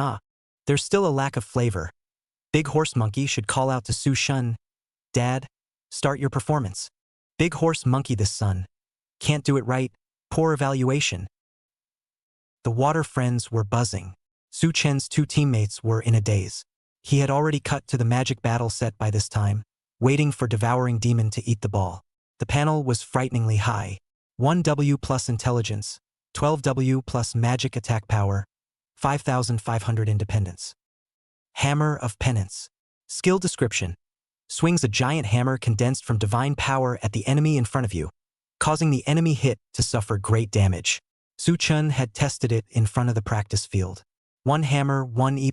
There's still a lack of flavor. Big Horse Monkey should call out to Su-chan, "Dad, start your performance." Big Horse Monkey, this son, can't do it right, poor evaluation. The water friends were buzzing. Su-chan's 2 teammates were in a daze. He had already cut to the magic battle set by this time, waiting for Devouring Demon to eat the ball. The panel was frighteningly high. 1W plus intelligence, 12W plus magic attack power, 5,500 independence. Hammer of Penance. Skill description: swings a giant hammer condensed from divine power at the enemy in front of you, causing the enemy hit to suffer great damage. Su-chan had tested it in front of the practice field. 1 hammer, 1 E+.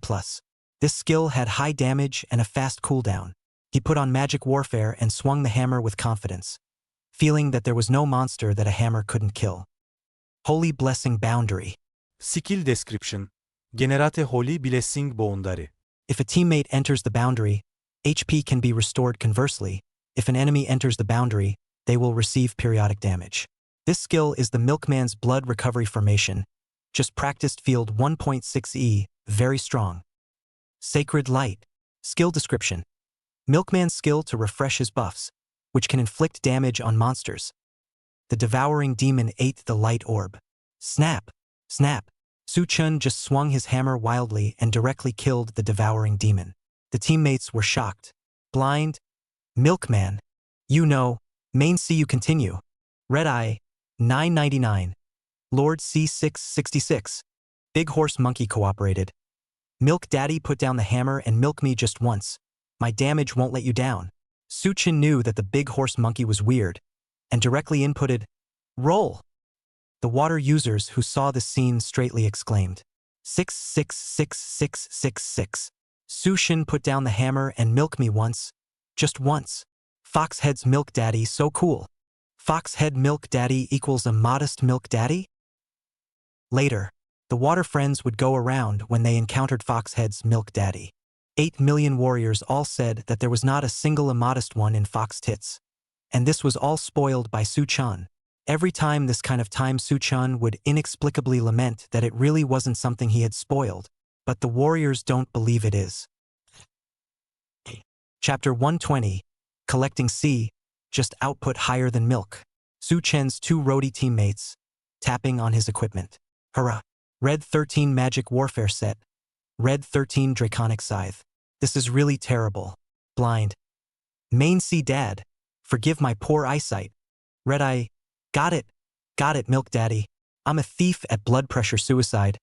This skill had high damage and a fast cooldown. He put on magic warfare and swung the hammer with confidence, feeling that there was no monster that a hammer couldn't kill. Holy Blessing Boundary. Skill description. Generate Holy Blessing Boundary. If a teammate enters the boundary, HP can be restored. Conversely, if an enemy enters the boundary, they will receive periodic damage. This skill is the Milkman's Blood Recovery Formation, just practiced field 1.6E, very strong. Sacred Light. Skill description: Milkman's skill to refresh his buffs, which can inflict damage on monsters. The Devouring Demon ate the light orb. Snap! Snap! Su-chan just swung his hammer wildly and directly killed the Devouring Demon. The teammates were shocked. Blind, Milkman. You know, main C you continue. Red Eye, 999. Lord C666. Big Horse Monkey cooperated. Milk Daddy put down the hammer and milk me just once. My damage won't let you down. Suchin knew that the Big Horse Monkey was weird, and directly inputted, roll. The water users who saw this scene straightly exclaimed, 666666. Sushin put down the hammer and milk me once. Just once. Foxhead's Milk Daddy so cool. Foxhead Milk Daddy equals a modest Milk Daddy? Later, the water friends would go around when they encountered Foxhead's Milk Daddy. 8 million warriors all said that there was not a single immodest one in Fox Tits. And this was all spoiled by Su-chan. Every time this kind of time Su-chan would inexplicably lament that it really wasn't something he had spoiled, but the warriors don't believe it is. Chapter 120, Collecting C, just output higher than milk. Su-chen's 2 roadie teammates, tapping on his equipment. Hurrah! Red 13 Magic Warfare Set. Red 13 Draconic Scythe. This is really terrible. Blind. Main C Dad. Forgive my poor eyesight. Red Eye. Got it, Milk Daddy. I'm a thief at blood pressure suicide.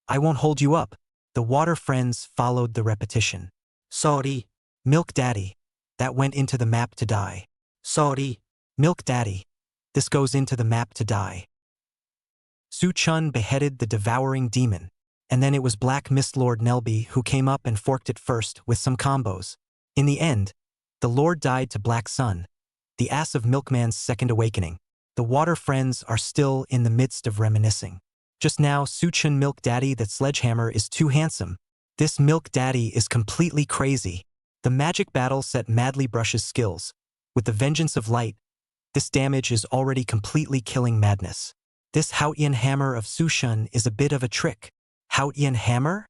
I won't hold you up. The water friends followed the repetition. Sorry. Milk Daddy. That went into the map to die. Sorry. Milk Daddy. This goes into the map to die. Su-chun beheaded the devouring demon, and then it was Black Mist Lord Nelby who came up and forked it first with some combos. In the end, the Lord died to Black Sun, the ass of Milkman's second awakening. The water friends are still in the midst of reminiscing. Just now, Su-chun Milk Daddy that sledgehammer is too handsome. This Milk Daddy is completely crazy. The magic battle set madly brushes skills. With the vengeance of light, this damage is already completely killing madness. This Haotian hammer of Su-chun is a bit of a trick. Haotian hammer?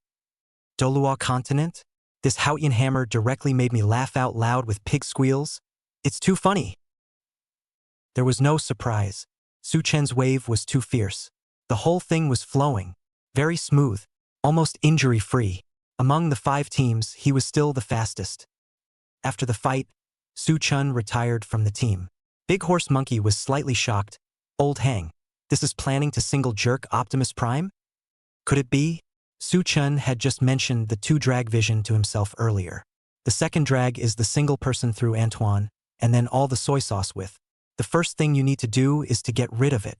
Dolua continent? This Haotian hammer directly made me laugh out loud with pig squeals. It's too funny. There was no surprise. Su-chen's wave was too fierce. The whole thing was flowing. Very smooth. Almost injury-free. Among the 5 teams, he was still the fastest. After the fight, Su-chun retired from the team. Big Horse Monkey was slightly shocked. Old hang. This is planning to single jerk Optimus Prime? Could it be? Su-chun had just mentioned the 2 drag vision to himself earlier. The second drag is the single person through Antoine, and then all the soy sauce with. The first thing you need to do is to get rid of it.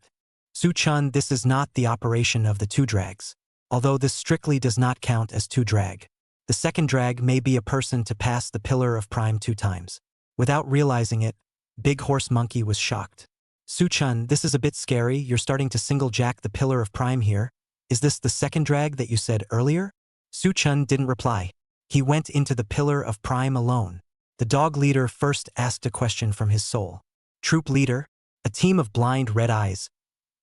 Su-chun, this is not the operation of the 2 drags. Although this strictly does not count as 2 drag. The second drag may be a person to pass the pillar of Prime 2 times. Without realizing it, Big Horse Monkey was shocked. Su-chun, this is a bit scary. You're starting to single jack the pillar of Prime here. Is this the second drag that you said earlier? Su-chun didn't reply. He went into the pillar of Prime alone. The dog leader first asked a question from his soul. Troop leader, a team of blind red eyes.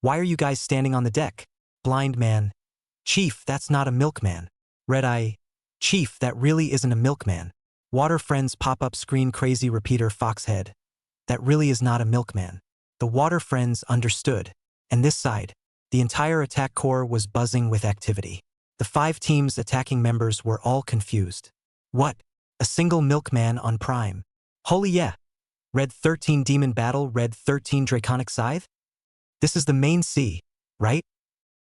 Why are you guys standing on the deck? Blind man. Chief, that's not a milkman. Red eye. Chief, that really isn't a milkman. Water friends pop-up screen crazy repeater Foxhead. That really is not a milkman. The water friends understood, and this side, the entire attack corps was buzzing with activity. The 5 teams' attacking members were all confused. What? A single milkman on Prime? Holy yeah! Red 13 Demon Battle, Red 13 Draconic Scythe? This is the main C, right?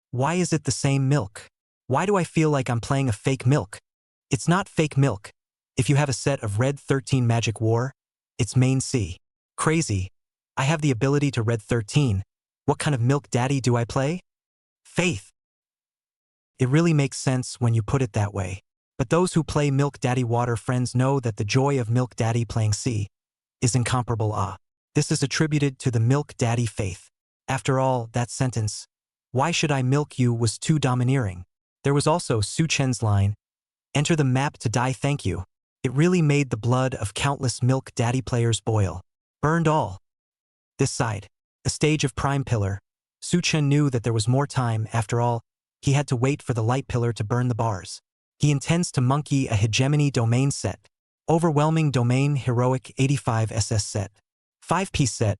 Why is it the same milk? Why do I feel like I'm playing a fake milk? It's not fake milk. If you have a set of Red 13 Magic War, it's main C. Crazy. I have the ability to Red 13. What kind of Milk Daddy do I play? Faith. It really makes sense when you put it that way. But those who play Milk Daddy Water friends know that the joy of Milk Daddy playing C is incomparable. This is attributed to the Milk Daddy faith. After all, that sentence, "Why should I milk you?" was too domineering. There was also Su-chen's line, "Enter the map to die, thank you." It really made the blood of countless Milk Daddy players boil. Burned all. This side, a stage of Prime Pillar. Su-chen knew that there was more time. After all, he had to wait for the light pillar to burn the bars. He intends to monkey a hegemony domain set. Overwhelming domain heroic 85 SS set. 5-piece set.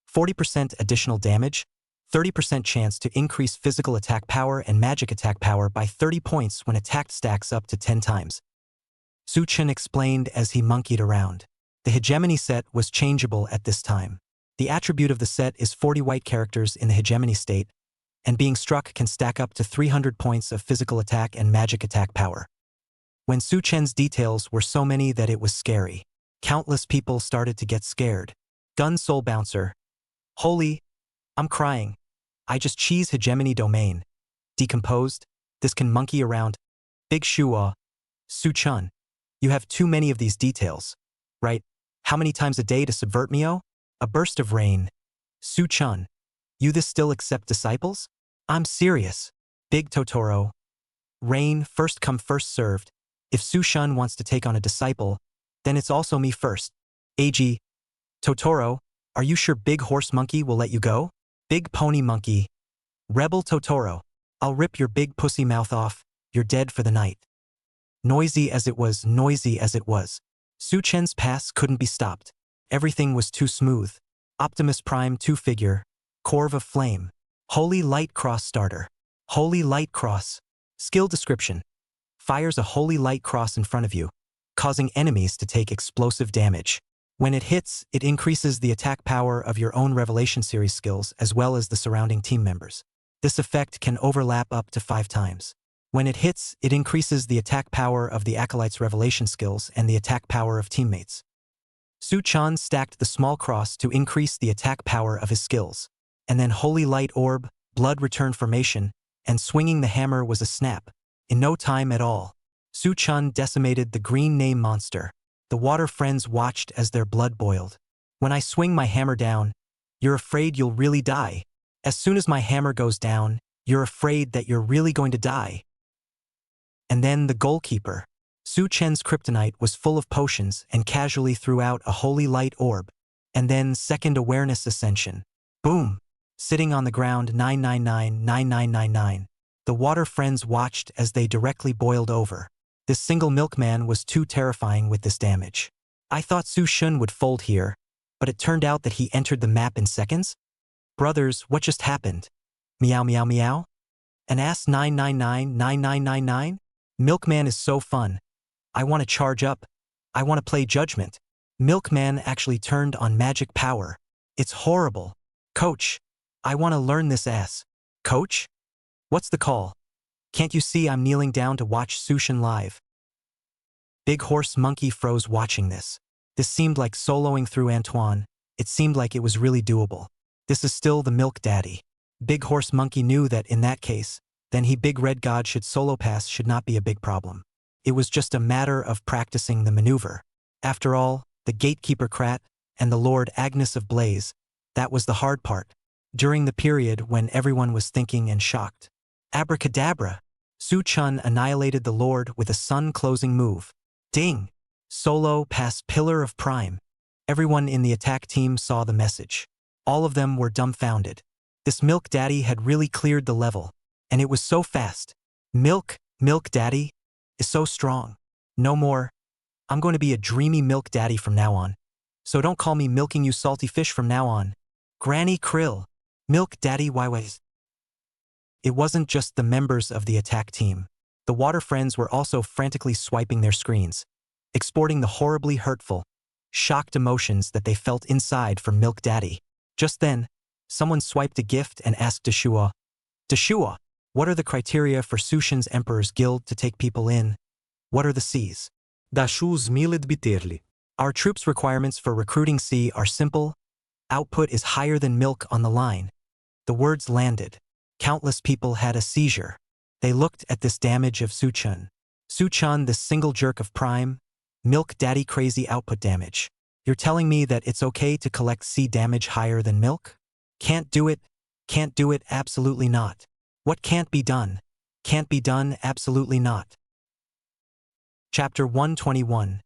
40% additional damage. 30% chance to increase physical attack power and magic attack power by 30 points when attacked stacks up to 10 times. Su Chen explained as he monkeyed around. The hegemony set was changeable at this time. The attribute of the set is 40 white characters in the hegemony state, and being struck can stack up to 300 points of physical attack and magic attack power. When Su Chen's details were so many that it was scary. Countless people started to get scared. Gun Soul Bouncer. Holy, I'm crying. I just cheese hegemony domain. Decomposed, this can monkey around. Big Shua. Su Chen. You have too many of these details. Right? How many times a day to subvert me-o? A burst of rain. Su Chen. You this still accept disciples? I'm serious. Big Totoro. Rain, first come first served. If Su Chen wants to take on a disciple, then it's also me first. AG. Totoro, are you sure Big Horse Monkey will let you go? Big Pony Monkey. Rebel Totoro. I'll rip your big pussy mouth off. You're dead for the night. Noisy as it was, noisy as it was. Su Chen's pass couldn't be stopped. Everything was too smooth. Optimus Prime 2-figure. Corv of Flame. Holy Light Cross starter. Holy Light Cross. Skill description. Fires a holy light cross in front of you, causing enemies to take explosive damage. When it hits, it increases the attack power of your own Revelation series skills as well as the surrounding team members. This effect can overlap up to 5 times. When it hits, it increases the attack power of the Acolyte's Revelation skills and the attack power of teammates. Su Chen stacked the small cross to increase the attack power of his skills. And then Holy Light Orb, Blood Return Formation, and swinging the hammer was a snap. In no time at all, Su Chen decimated the green name monster. The water friends watched as their blood boiled. When I swing my hammer down, you're afraid you'll really die. As soon as my hammer goes down, you're afraid that you're really going to die. And then the goalkeeper. Su Chen's kryptonite was full of potions and casually threw out a holy light orb. And then second awareness ascension. Boom! Sitting on the ground 9999999. The water friends watched as they directly boiled over. This single milkman was too terrifying with this damage. I thought Su Shun would fold here, but it turned out that he entered the map in seconds? Brothers, what just happened? Meow meow meow? An ass 9999999? Milkman is so fun. I want to charge up. I want to play Judgment. Milkman actually turned on magic power. It's horrible. Coach, I want to learn this ass. Coach? What's the call? Can't you see I'm kneeling down to watch Sushin live? Big Horse Monkey froze watching this. This seemed like soloing through Antoine. It seemed like it was really doable. This is still the Milk Daddy. Big Horse Monkey knew that in that case, then he Big Red God should solo pass should not be a big problem. It was just a matter of practicing the maneuver. After all, the Gatekeeper Krat and the Lord Agnes of Blaze, that was the hard part. During the period when everyone was thinking and shocked. Abracadabra! Su Chun annihilated the Lord with a sun-closing move. Ding! Solo pass Pillar of Prime. Everyone in the attack team saw the message. All of them were dumbfounded. This Milk Daddy had really cleared the level. And it was so fast. Milk Daddy, is so strong. No more. I'm going to be a dreamy Milk Daddy from now on. So don't call me milking you salty fish from now on. Granny Krill. Milk Daddy Waiwais. It wasn't just the members of the attack team. The water friends were also frantically swiping their screens, exporting the horribly hurtful, shocked emotions that they felt inside for Milk Daddy. Just then, someone swiped a gift and asked Deshua, what are the criteria for Sushin's Emperor's Guild to take people in? What are the C's? Dashuz milid biterli. Our troops' requirements for recruiting C are simple. Output is higher than milk on the line. The words landed. Countless people had a seizure. They looked at this damage of Suchun. Suchun, this single jerk of prime, Milk Daddy crazy output damage. You're telling me that it's okay to collect C damage higher than milk? Can't do it, absolutely not. What can't be done? Can't be done, absolutely not. Chapter 121.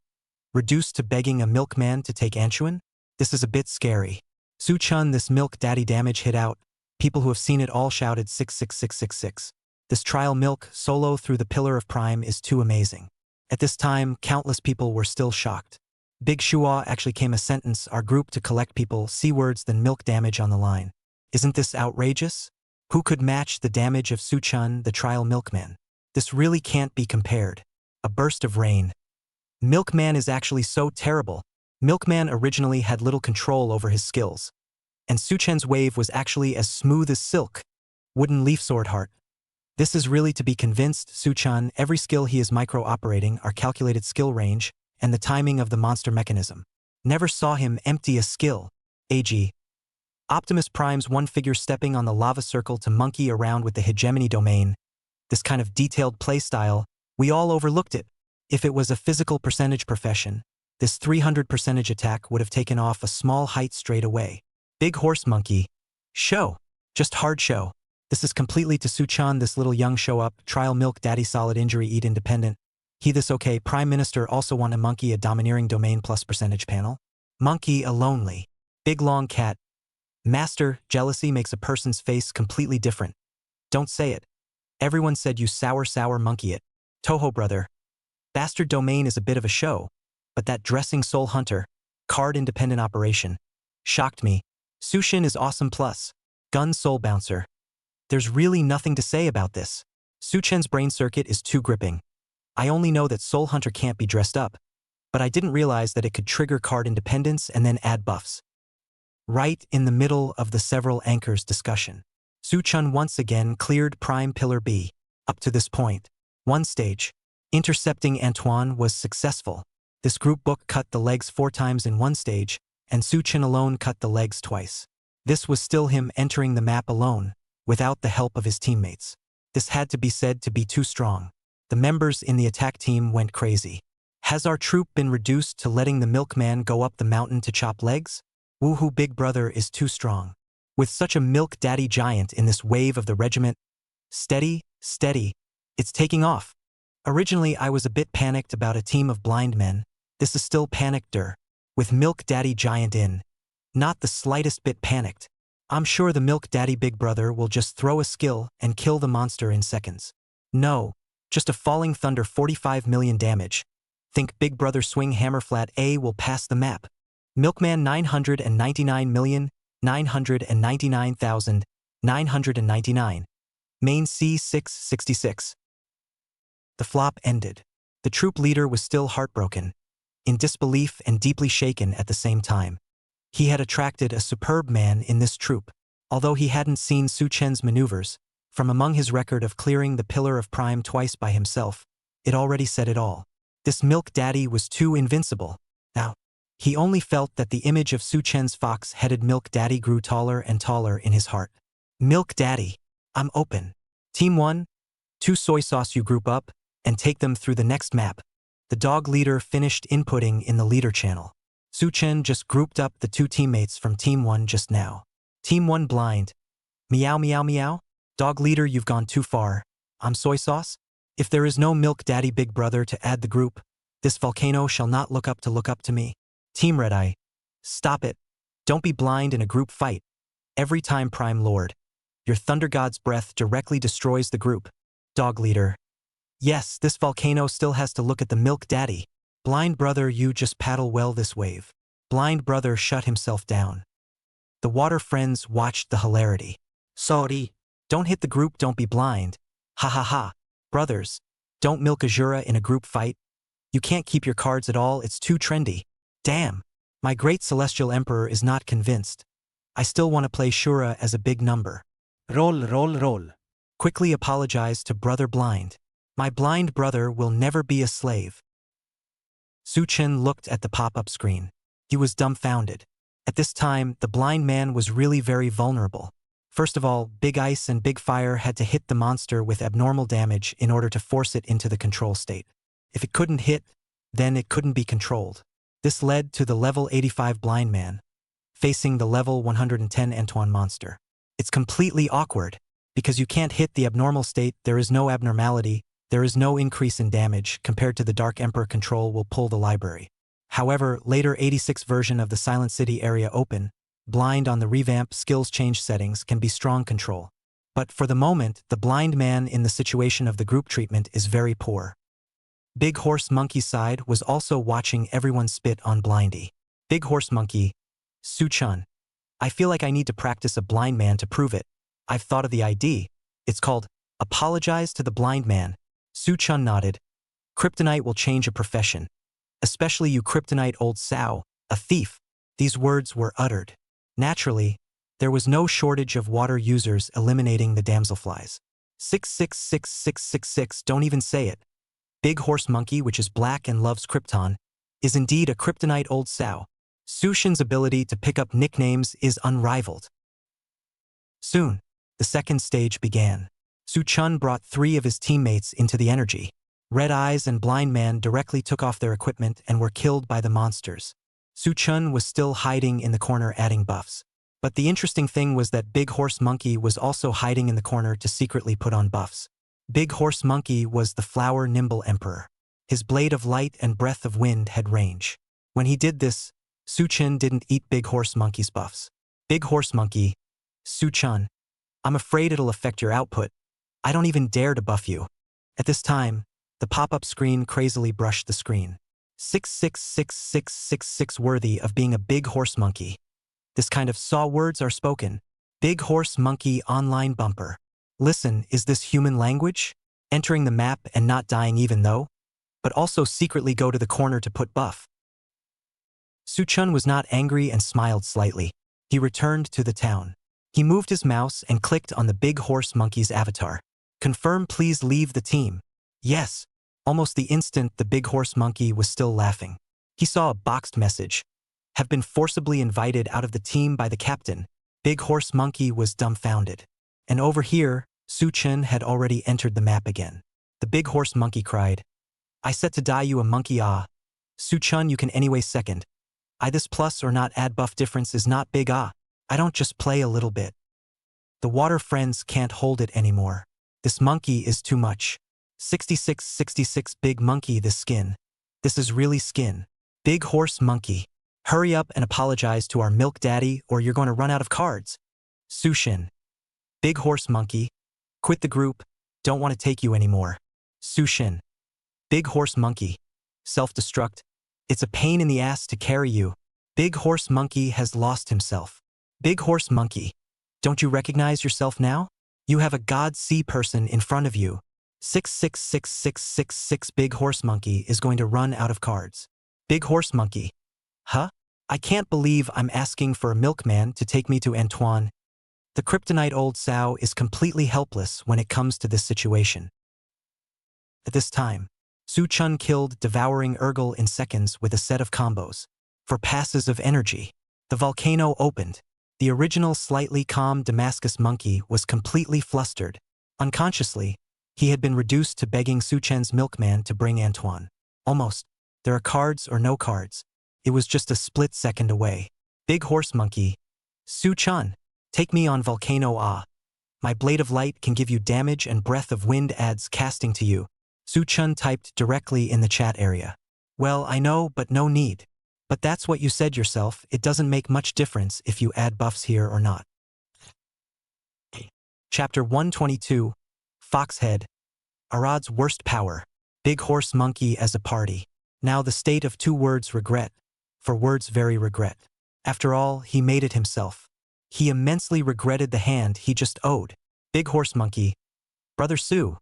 Reduced to begging a milkman to take Anchuan? This is a bit scary. Suchun, this Milk Daddy damage hit out. People who have seen it all shouted 66666. This trial milk solo through the Pillar of Prime is too amazing. At this time, countless people were still shocked. Big Shua actually came a sentence our group to collect people C words than milk damage on the line. Isn't this outrageous? Who could match the damage of Suchun, the trial milkman? This really can't be compared. A burst of rain. Milkman is actually so terrible. Milkman originally had little control over his skills. And Suchen's wave was actually as smooth as silk. Wooden leaf sword heart. This is really to be convinced Suchan every skill he is micro-operating are calculated skill range and the timing of the monster mechanism. Never saw him empty a skill. AG. Optimus Prime's one figure stepping on the lava circle to monkey around with the hegemony domain. This kind of detailed playstyle, we all overlooked it. If it was a physical percentage profession, this 300% attack would have taken off a small height straight away. Big horse monkey. Show. Just hard show. This is completely to Suchan this little young show up, trial milk daddy solid injury eat independent. He this okay Prime Minister also want a monkey a domineering domain plus percentage panel. Monkey a lonely. Big long cat. Master, jealousy makes a person's face completely different. Don't say it. Everyone said you sour monkey it. Toho brother. Bastard domain is a bit of a show, but that dressing soul hunter, card independent operation, shocked me. Sushin is awesome plus. Gun soul bouncer. There's really nothing to say about this. Suchen's brain circuit is too gripping. I only know that Soul Hunter can't be dressed up, but I didn't realize that it could trigger card independence and then add buffs. Right in the middle of the several anchors discussion, Suchun once again cleared Prime Pillar B. Up to this point, one stage, intercepting Antoine was successful. This group book cut the legs 4 times in one stage, and Suchun alone cut the legs twice. This was still him entering the map alone, without the help of his teammates. This had to be said to be too strong. The members in the attack team went crazy. Has our troop been reduced to letting the milkman go up the mountain to chop legs? Woohoo, big brother is too strong. With such a milk daddy giant in this wave of the regiment, steady, it's taking off. Originally I was a bit panicked about a team of blind men. This is still panicked-er. With milk daddy giant in. Not the slightest bit panicked. I'm sure the milk daddy big brother will just throw a skill and kill the monster in seconds. No, just a falling thunder 45 million damage. Think big brother swing hammer flat A will pass the map. Milkman 999,999,999. Main C 666. The flop ended. The troop leader was still heartbroken, in disbelief and deeply shaken at the same time. He had attracted a superb man in this troop. Although he hadn't seen Suchen's maneuvers, from among his record of clearing the Pillar of Prime twice by himself, it already said it all. This milk daddy was too invincible. Now, he only felt that the image of Suchen's fox-headed milk daddy grew taller and taller in his heart. Milk daddy, I'm open. Team 1, 2 soy sauce you group up, and take them through the next map. The dog leader finished inputting in the leader channel. Suchen just grouped up the 2 teammates from Team 1 just now. Team 1 blind. Meow meow meow. Dog leader, you've gone too far. I'm soy sauce. If there is no milk daddy big brother to add the group, this volcano shall not look up to me. Team Red Eye. Stop it. Don't be blind in a group fight. Every time Prime Lord. Your Thunder God's breath directly destroys the group. Dog leader. Yes, this volcano still has to look at the milk daddy. Blind brother, you just paddle well this wave. Blind brother shut himself down. The water friends watched the hilarity. Sorry. Don't hit the group, don't be blind. Ha ha ha. Brothers, don't milk Azura in a group fight. You can't keep your cards at all, it's too trendy. Damn. My great celestial emperor is not convinced. I still want to play Shura as a big number. Roll. Quickly apologize to brother blind. My blind brother will never be a slave. Suchen looked at the pop-up screen. He was dumbfounded. At this time, the blind man was really very vulnerable. First of all, Big Ice and Big Fire had to hit the monster with abnormal damage in order to force it into the control state. If it couldn't hit, then it couldn't be controlled. This led to the level 85 blind man, facing the level 110 Antoine monster. It's completely awkward, because you can't hit the abnormal state, there is no abnormality, there is no increase in damage compared to the Dark Emperor control will pull the library. However, later 86 version of the Silent City area open, blind on the revamp skills change settings can be strong control. But for the moment, the blind man in the situation of the group treatment is very poor. Big Horse Monkey side was also watching everyone spit on Blindy. Big Horse Monkey, Suchun. I feel like I need to practice a blind man to prove it. I've thought of the ID. It's called Apologize to the Blind Man. Suchun nodded. Kryptonite will change a profession. Especially you kryptonite old sow, a thief. These words were uttered. Naturally, there was no shortage of water users eliminating the damselflies. 666666, don't even say it. Big horse monkey, which is black and loves Krypton, is indeed a kryptonite old sow. Sushin's ability to pick up nicknames is unrivaled. Soon, the second stage began. Su-chun brought 3 of his teammates into the energy. Red Eyes and Blind Man directly took off their equipment and were killed by the monsters. Su-chun was still hiding in the corner adding buffs. But the interesting thing was that Big Horse Monkey was also hiding in the corner to secretly put on buffs. Big Horse Monkey was the Flower Nimble Emperor. His blade of light and breath of wind had range. When he did this, Su-chun didn't eat Big Horse Monkey's buffs. Big Horse Monkey, Su-chun, I'm afraid it'll affect your output. I don't even dare to buff you. At this time, the pop-up screen crazily brushed the screen. 666666 worthy of being a big horse monkey. This kind of saw words are spoken. Big Horse Monkey online bumper. Listen, is this human language? Entering the map and not dying even though? But also secretly go to the corner to put buff. Su-chun was not angry and smiled slightly. He returned to the town. He moved his mouse and clicked on the Big Horse Monkey's avatar. Confirm, please leave the team. Yes. Almost the instant the Big Horse Monkey was still laughing. He saw a boxed message. Have been forcibly invited out of the team by the captain. Big Horse Monkey was dumbfounded. And over here, Su-chun had already entered the map again. The Big Horse Monkey cried, I set to die you a monkey ah. Su-chun you can anyway second. I this plus or not add buff difference is not big ah. I don't just play a little bit. The water friends can't hold it anymore. This monkey is too much. 6666 big monkey this skin. This is really skin. Big Horse Monkey. Hurry up and apologize to our milk daddy or you're going to run out of cards. Sushin. Big Horse Monkey. Quit the group. Don't want to take you anymore. Sushin. Big Horse Monkey. Self-destruct. It's a pain in the ass to carry you. Big Horse Monkey has lost himself. Big Horse Monkey. Don't you recognize yourself now? You have a God sea person in front of you. 666666 Big Horse Monkey is going to run out of cards. Big Horse Monkey. Huh? I can't believe I'm asking for a milkman to take me to Antoine. The kryptonite old sow is completely helpless when it comes to this situation. At this time, Su-chun killed Devouring Urgle in seconds with a set of combos. For passes of energy, the volcano opened. The original slightly calm Damascus monkey was completely flustered. Unconsciously, he had been reduced to begging Su-chun's milkman to bring Antoine. Almost. There are cards or no cards. It was just a split second away. Big Horse Monkey. Su-chun, take me on Volcano Ah. My blade of light can give you damage and breath of wind adds casting to you. Su-chun typed directly in the chat area. Well, I know, but no need. But that's what you said yourself, it doesn't make much difference if you add buffs here or not. Chapter 122, Foxhead. Arad's worst power. Big Horse Monkey as a party. Now the state of 2 words regret. For words very regret. After all, he made it himself. He immensely regretted the hand he just owed. Big Horse Monkey. Brother Su.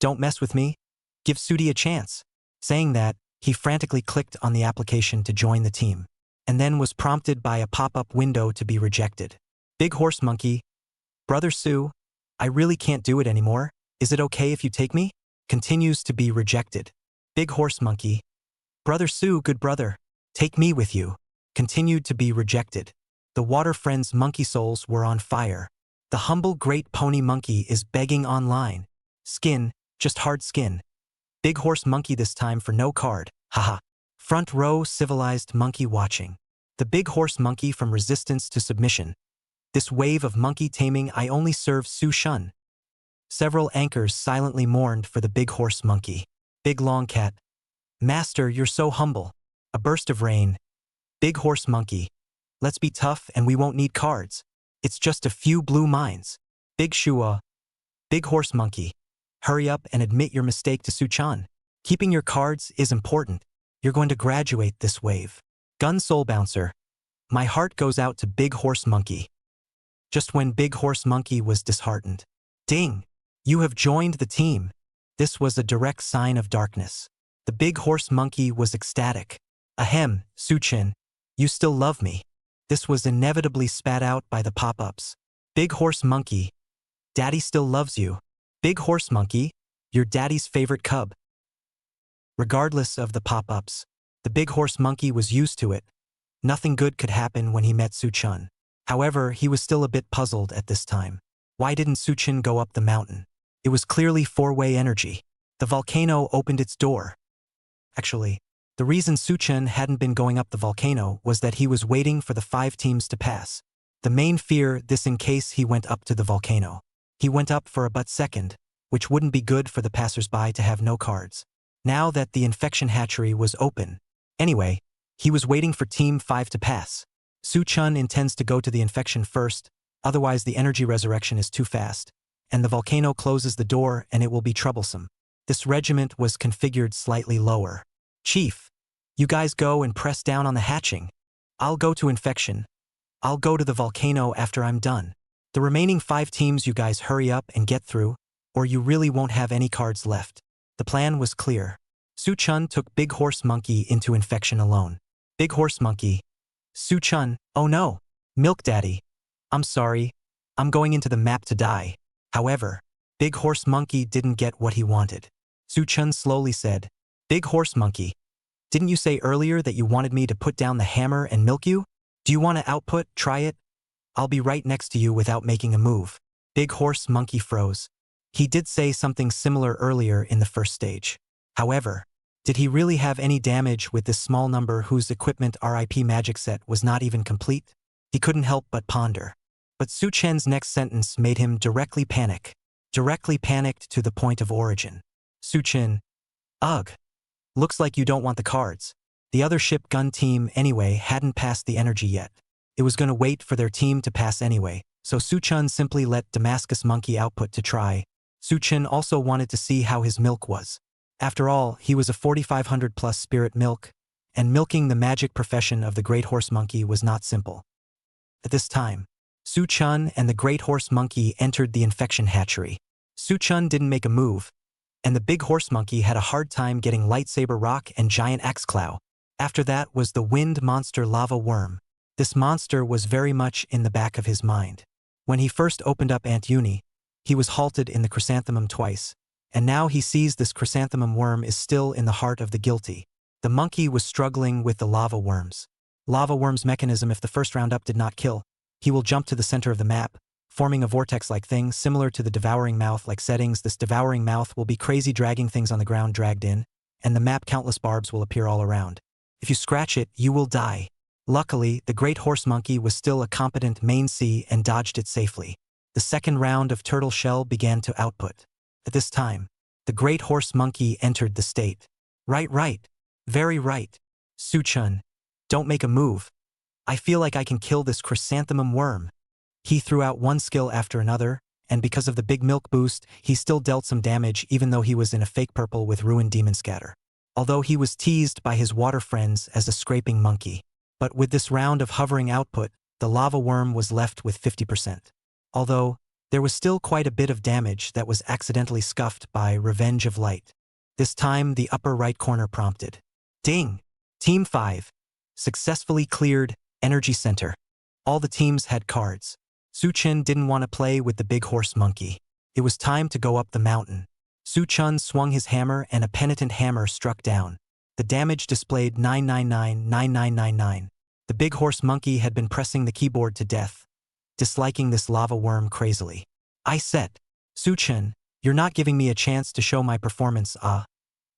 Don't mess with me. Give Sudi a chance. Saying that, he frantically clicked on the application to join the team. And then was prompted by a pop-up window to be rejected. Big Horse Monkey. Brother Su. I really can't do it anymore. Is it okay if you take me? Continues to be rejected. Big Horse Monkey. Brother Su, good brother. Take me with you. Continued to be rejected. The water friends' monkey souls were on fire. The humble great pony monkey is begging online. Skin, just hard skin. Big Horse Monkey this time for no card. Haha. Front row civilized monkey watching. The Big Horse Monkey from resistance to submission. This wave of monkey taming I only serve Su-chun. Several anchors silently mourned for the Big Horse Monkey. Big Long Cat. Master, you're so humble. A burst of rain. Big Horse Monkey. Let's be tough and we won't need cards. It's just a few blue mines. Big Shua. Big Horse Monkey. Hurry up and admit your mistake to Su-chun. Keeping your cards is important. You're going to graduate this wave. Gun Soul Bouncer. My heart goes out to Big Horse Monkey. Just when Big Horse Monkey was disheartened. Ding! You have joined the team. This was a direct sign of darkness. The big horse monkey was ecstatic. Ahem, Suchin, you still love me. This was inevitably spat out by the pop-ups. Big horse monkey, daddy still loves you. Big horse monkey, your daddy's favorite cub. Regardless of the pop-ups, the big horse monkey was used to it. Nothing good could happen when he met Suchun. However, he was still a bit puzzled at this time. Why didn't Suchin go up the mountain? It was clearly four-way energy. The volcano opened its door. Actually, the reason Suchin hadn't been going up the volcano was that he was waiting for the 5 teams to pass. The main fear this in case he went up to the volcano. He went up for a but second, which wouldn't be good for the passers-by to have no cards. Now that the infection hatchery was open. Anyway, he was waiting for Team 5 to pass. Suchun intends to go to the infection first, otherwise the energy resurrection is too fast, and the volcano closes the door and it will be troublesome. This regiment was configured slightly lower. Chief, you guys go and press down on the hatching. I'll go to infection. I'll go to the volcano after I'm done. The remaining 5 teams you guys hurry up and get through, or you really won't have any cards left. The plan was clear. Suchun took Big Horse Monkey into infection alone. Big Horse Monkey. Suchun, oh no. Milk Daddy. I'm sorry. I'm going into the map to die. However, Big Horse Monkey didn't get what he wanted. Suchun slowly said, Big Horse Monkey, didn't you say earlier that you wanted me to put down the hammer and milk you? Do you want to output? Try it? I'll be right next to you without making a move. Big Horse Monkey froze. He did say something similar earlier in the first stage. However, did he really have any damage with this small number whose equipment RIP magic set was not even complete? He couldn't help but ponder. But Suchen's next sentence made him directly panic. Directly panicked to the point of origin. Suchen, ugh. Looks like you don't want the cards. The other ship gun team anyway hadn't passed the energy yet. It was gonna wait for their team to pass anyway, so Suchun simply let Damascus Monkey output to try. Suchen also wanted to see how his milk was. After all, he was a 4500 plus spirit milk, and milking the magic profession of the Great Horse Monkey was not simple. At this time, Suchun and the Great Horse Monkey entered the infection hatchery. Suchun didn't make a move, and the Big Horse Monkey had a hard time getting Lightsaber Rock and Giant Axe Clow. After that was the Wind Monster Lava Worm. This monster was very much in the back of his mind. When he first opened up Aunt Uni, he was halted in the chrysanthemum twice, and now he sees this chrysanthemum worm is still in the heart of the guilty. The monkey was struggling with the lava worms. Lava worm's mechanism: if the first round up did not kill, he will jump to the center of the map, forming a vortex-like thing similar to the devouring mouth-like settings. This devouring mouth will be crazy, dragging things on the ground dragged in, and the map countless barbs will appear all around. If you scratch it, you will die. Luckily, the Great Horse Monkey was still a competent main C and dodged it safely. The second round of Turtle Shell began to output. At this time, the Great Horse Monkey entered the state. Right. Very right. Suchun, don't make a move. I feel like I can kill this chrysanthemum worm. He threw out one skill after another, and because of the big milk boost, he still dealt some damage even though he was in a fake purple with Ruined Demon Scatter. Although he was teased by his water friends as a scraping monkey. But with this round of hovering output, the lava worm was left with 50%. Although, there was still quite a bit of damage that was accidentally scuffed by Revenge of Light. This time, the upper right corner prompted. Ding! Team 5. Successfully cleared Energy Center. All the teams had cards. Suchun didn't want to play with the Big Horse Monkey. It was time to go up the mountain. Suchun swung his hammer and a penitent hammer struck down. The damage displayed 9999999. The Big Horse Monkey had been pressing the keyboard to death, disliking this lava worm crazily. I said, Suchun, you're not giving me a chance to show my performance,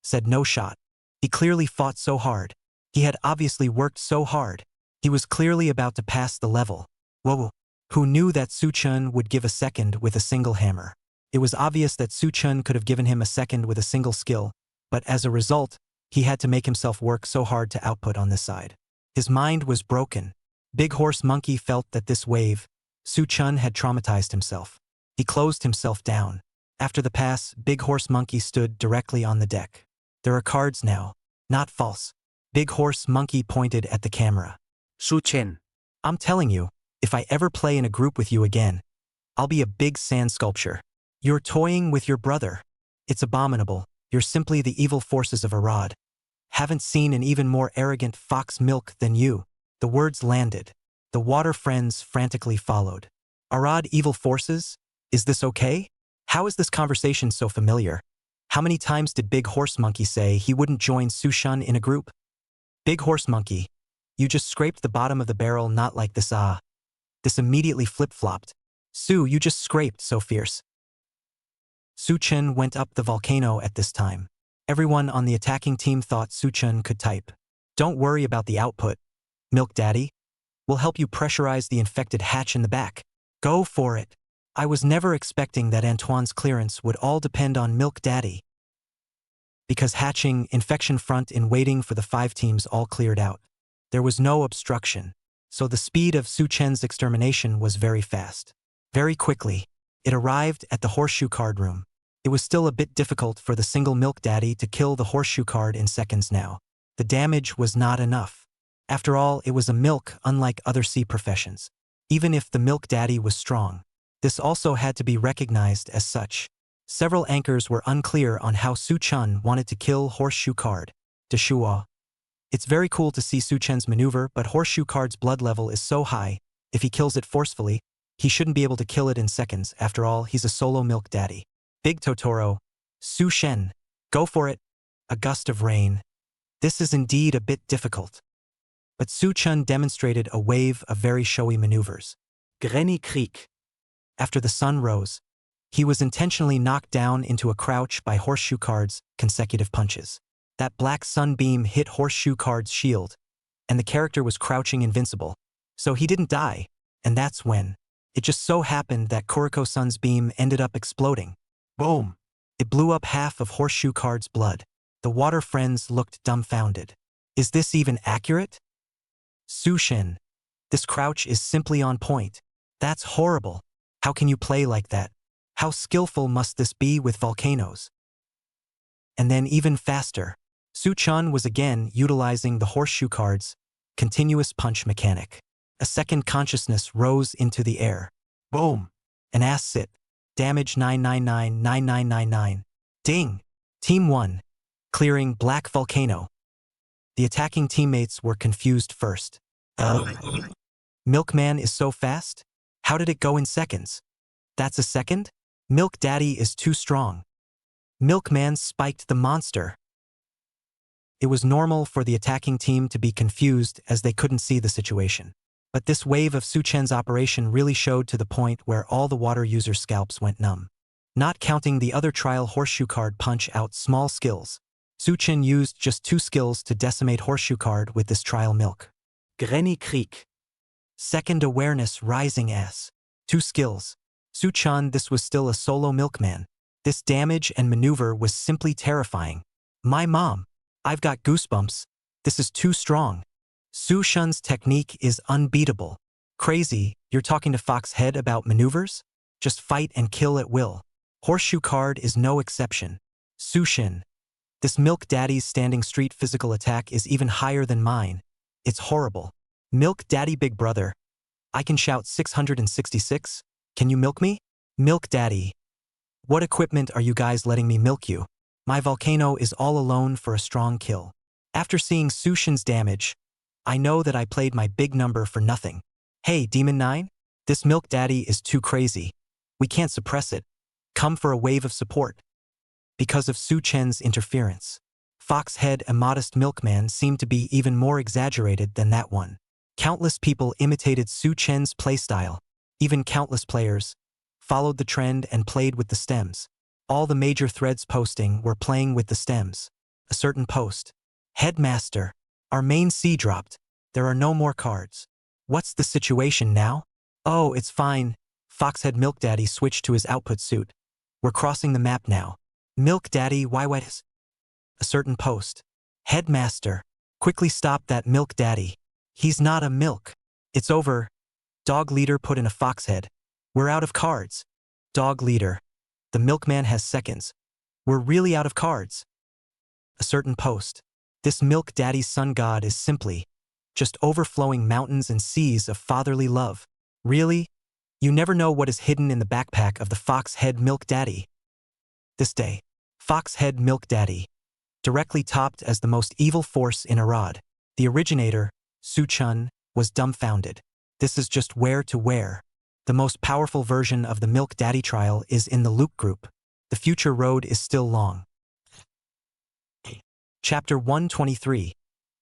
said No Shot. He clearly fought so hard. He had obviously worked so hard. He was clearly about to pass the level. Whoa. Who knew that Suchun would give a second with a single hammer? It was obvious that Suchun could have given him a second with a single skill, but as a result, he had to make himself work so hard to output on this side. His mind was broken. Big Horse Monkey felt that this wave, Suchun had traumatized himself. He closed himself down. After the pass, Big Horse Monkey stood directly on the deck. There are cards now, not false. Big Horse Monkey pointed at the camera. Suchen. I'm telling you, if I ever play in a group with you again, I'll be a big sand sculpture. You're toying with your brother. It's abominable. You're simply the evil forces of Arad. Haven't seen an even more arrogant fox milk than you. The words landed. The water friends frantically followed. Arad evil forces? Is this okay? How is this conversation so familiar? How many times did Big Horse Monkey say he wouldn't join Sushan in a group? Big Horse Monkey, you just scraped the bottom of the barrel, not like this. This immediately flip-flopped. Su, you just scraped so fierce. Su Chen went up the volcano at this time. Everyone on the attacking team thought Su Chen could type. Don't worry about the output. Milk Daddy, we'll help you pressurize the infected hatch in the back. Go for it. I was never expecting that Antoine's clearance would all depend on Milk Daddy. Because hatching, infection front in waiting for the 5 teams all cleared out. There was no obstruction, so the speed of Su Chen's extermination was very fast. Very quickly, it arrived at the horseshoe card room. It was still a bit difficult for the single Milk Daddy to kill the horseshoe card in seconds now. The damage was not enough. After all, it was a milk unlike other sea professions. Even if the Milk Daddy was strong, this also had to be recognized as such. Several anchors were unclear on how Su Chen wanted to kill horseshoe card. Deshua. It's very cool to see Su Chen's maneuver, but horseshoe card's blood level is so high, if he kills it forcefully, he shouldn't be able to kill it in seconds. After all, he's a solo Milk Daddy. Big Totoro. Su Shen. Go for it. A gust of rain. This is indeed a bit difficult. But Su Chen demonstrated a wave of very showy maneuvers. Granny Creek. After the sun rose, he was intentionally knocked down into a crouch by horseshoe card's consecutive punches. That black sunbeam hit horseshoe card's shield, and the character was crouching invincible. So he didn't die, and that's when. It just so happened that Kuriko-san's beam ended up exploding. Boom! It blew up half of horseshoe card's blood. The water friends looked dumbfounded. Is this even accurate? Su Shen. This crouch is simply on point. That's horrible. How can you play like that? How skillful must this be with volcanoes? And then even faster. Su Chen was again utilizing the horseshoe card's continuous punch mechanic. A second consciousness rose into the air. Boom! An ass sit. Damage 9999999. Ding! Team 1. Clearing Black Volcano. The attacking teammates were confused first. Milkman is so fast? How did it go in seconds? That's a second? Milk Daddy is too strong. Milkman spiked the monster. It was normal for the attacking team to be confused as they couldn't see the situation. But this wave of Su Chen's operation really showed to the point where all the water users' scalps went numb. Not counting the other trial horseshoe card punch-out small skills, Su Chen used just 2 skills to decimate horseshoe card with this trial milk. Granny Creek. Second awareness rising ass. 2 skills. Su Chen, this was still a solo milkman. This damage and maneuver was simply terrifying. My mom. I've got goosebumps. This is too strong. Su Shen's technique is unbeatable. Crazy, you're talking to Fox Head about maneuvers? Just fight and kill at will. Horseshoe card is no exception. Su Shen. This Milk Daddy's standing street physical attack is even higher than mine. It's horrible. Milk Daddy Big Brother. I can shout 666? Can you milk me? Milk Daddy. What equipment are you guys letting me milk you? My volcano is all alone for a strong kill. After seeing Su Shen's damage, I know that I played my big number for nothing. Hey, Demon 9? This Milk Daddy is too crazy. We can't suppress it. Come for a wave of support. Because of Su Chen's interference, Foxhead, a modest milkman, seemed to be even more exaggerated than that one. Countless people imitated Su Chen's playstyle. Even countless players followed the trend and played with the stems. All the major threads posting were playing with the stems. A certain post. Headmaster. Our main C dropped. There are no more cards. What's the situation now? Oh, it's fine. Foxhead Milk Daddy switched to his output suit. We're crossing the map now. Milk Daddy, why what? A certain post. Headmaster. Quickly stop that Milk Daddy. He's not a milk. It's over. Dog Leader put in a Foxhead. We're out of cards. Dog Leader. The milkman has seconds. We're really out of cards. A certain post. This Milk Daddy's sun god is simply just overflowing mountains and seas of fatherly love. Really? You never know what is hidden in the backpack of the Foxhead Milk Daddy. This day, Foxhead Milk Daddy. Directly topped as the most evil force in Arad, the originator, Su-chun, was dumbfounded. This is just where to where. The most powerful version of the Milk Daddy trial is in the Luke group. The future road is still long. Chapter 123.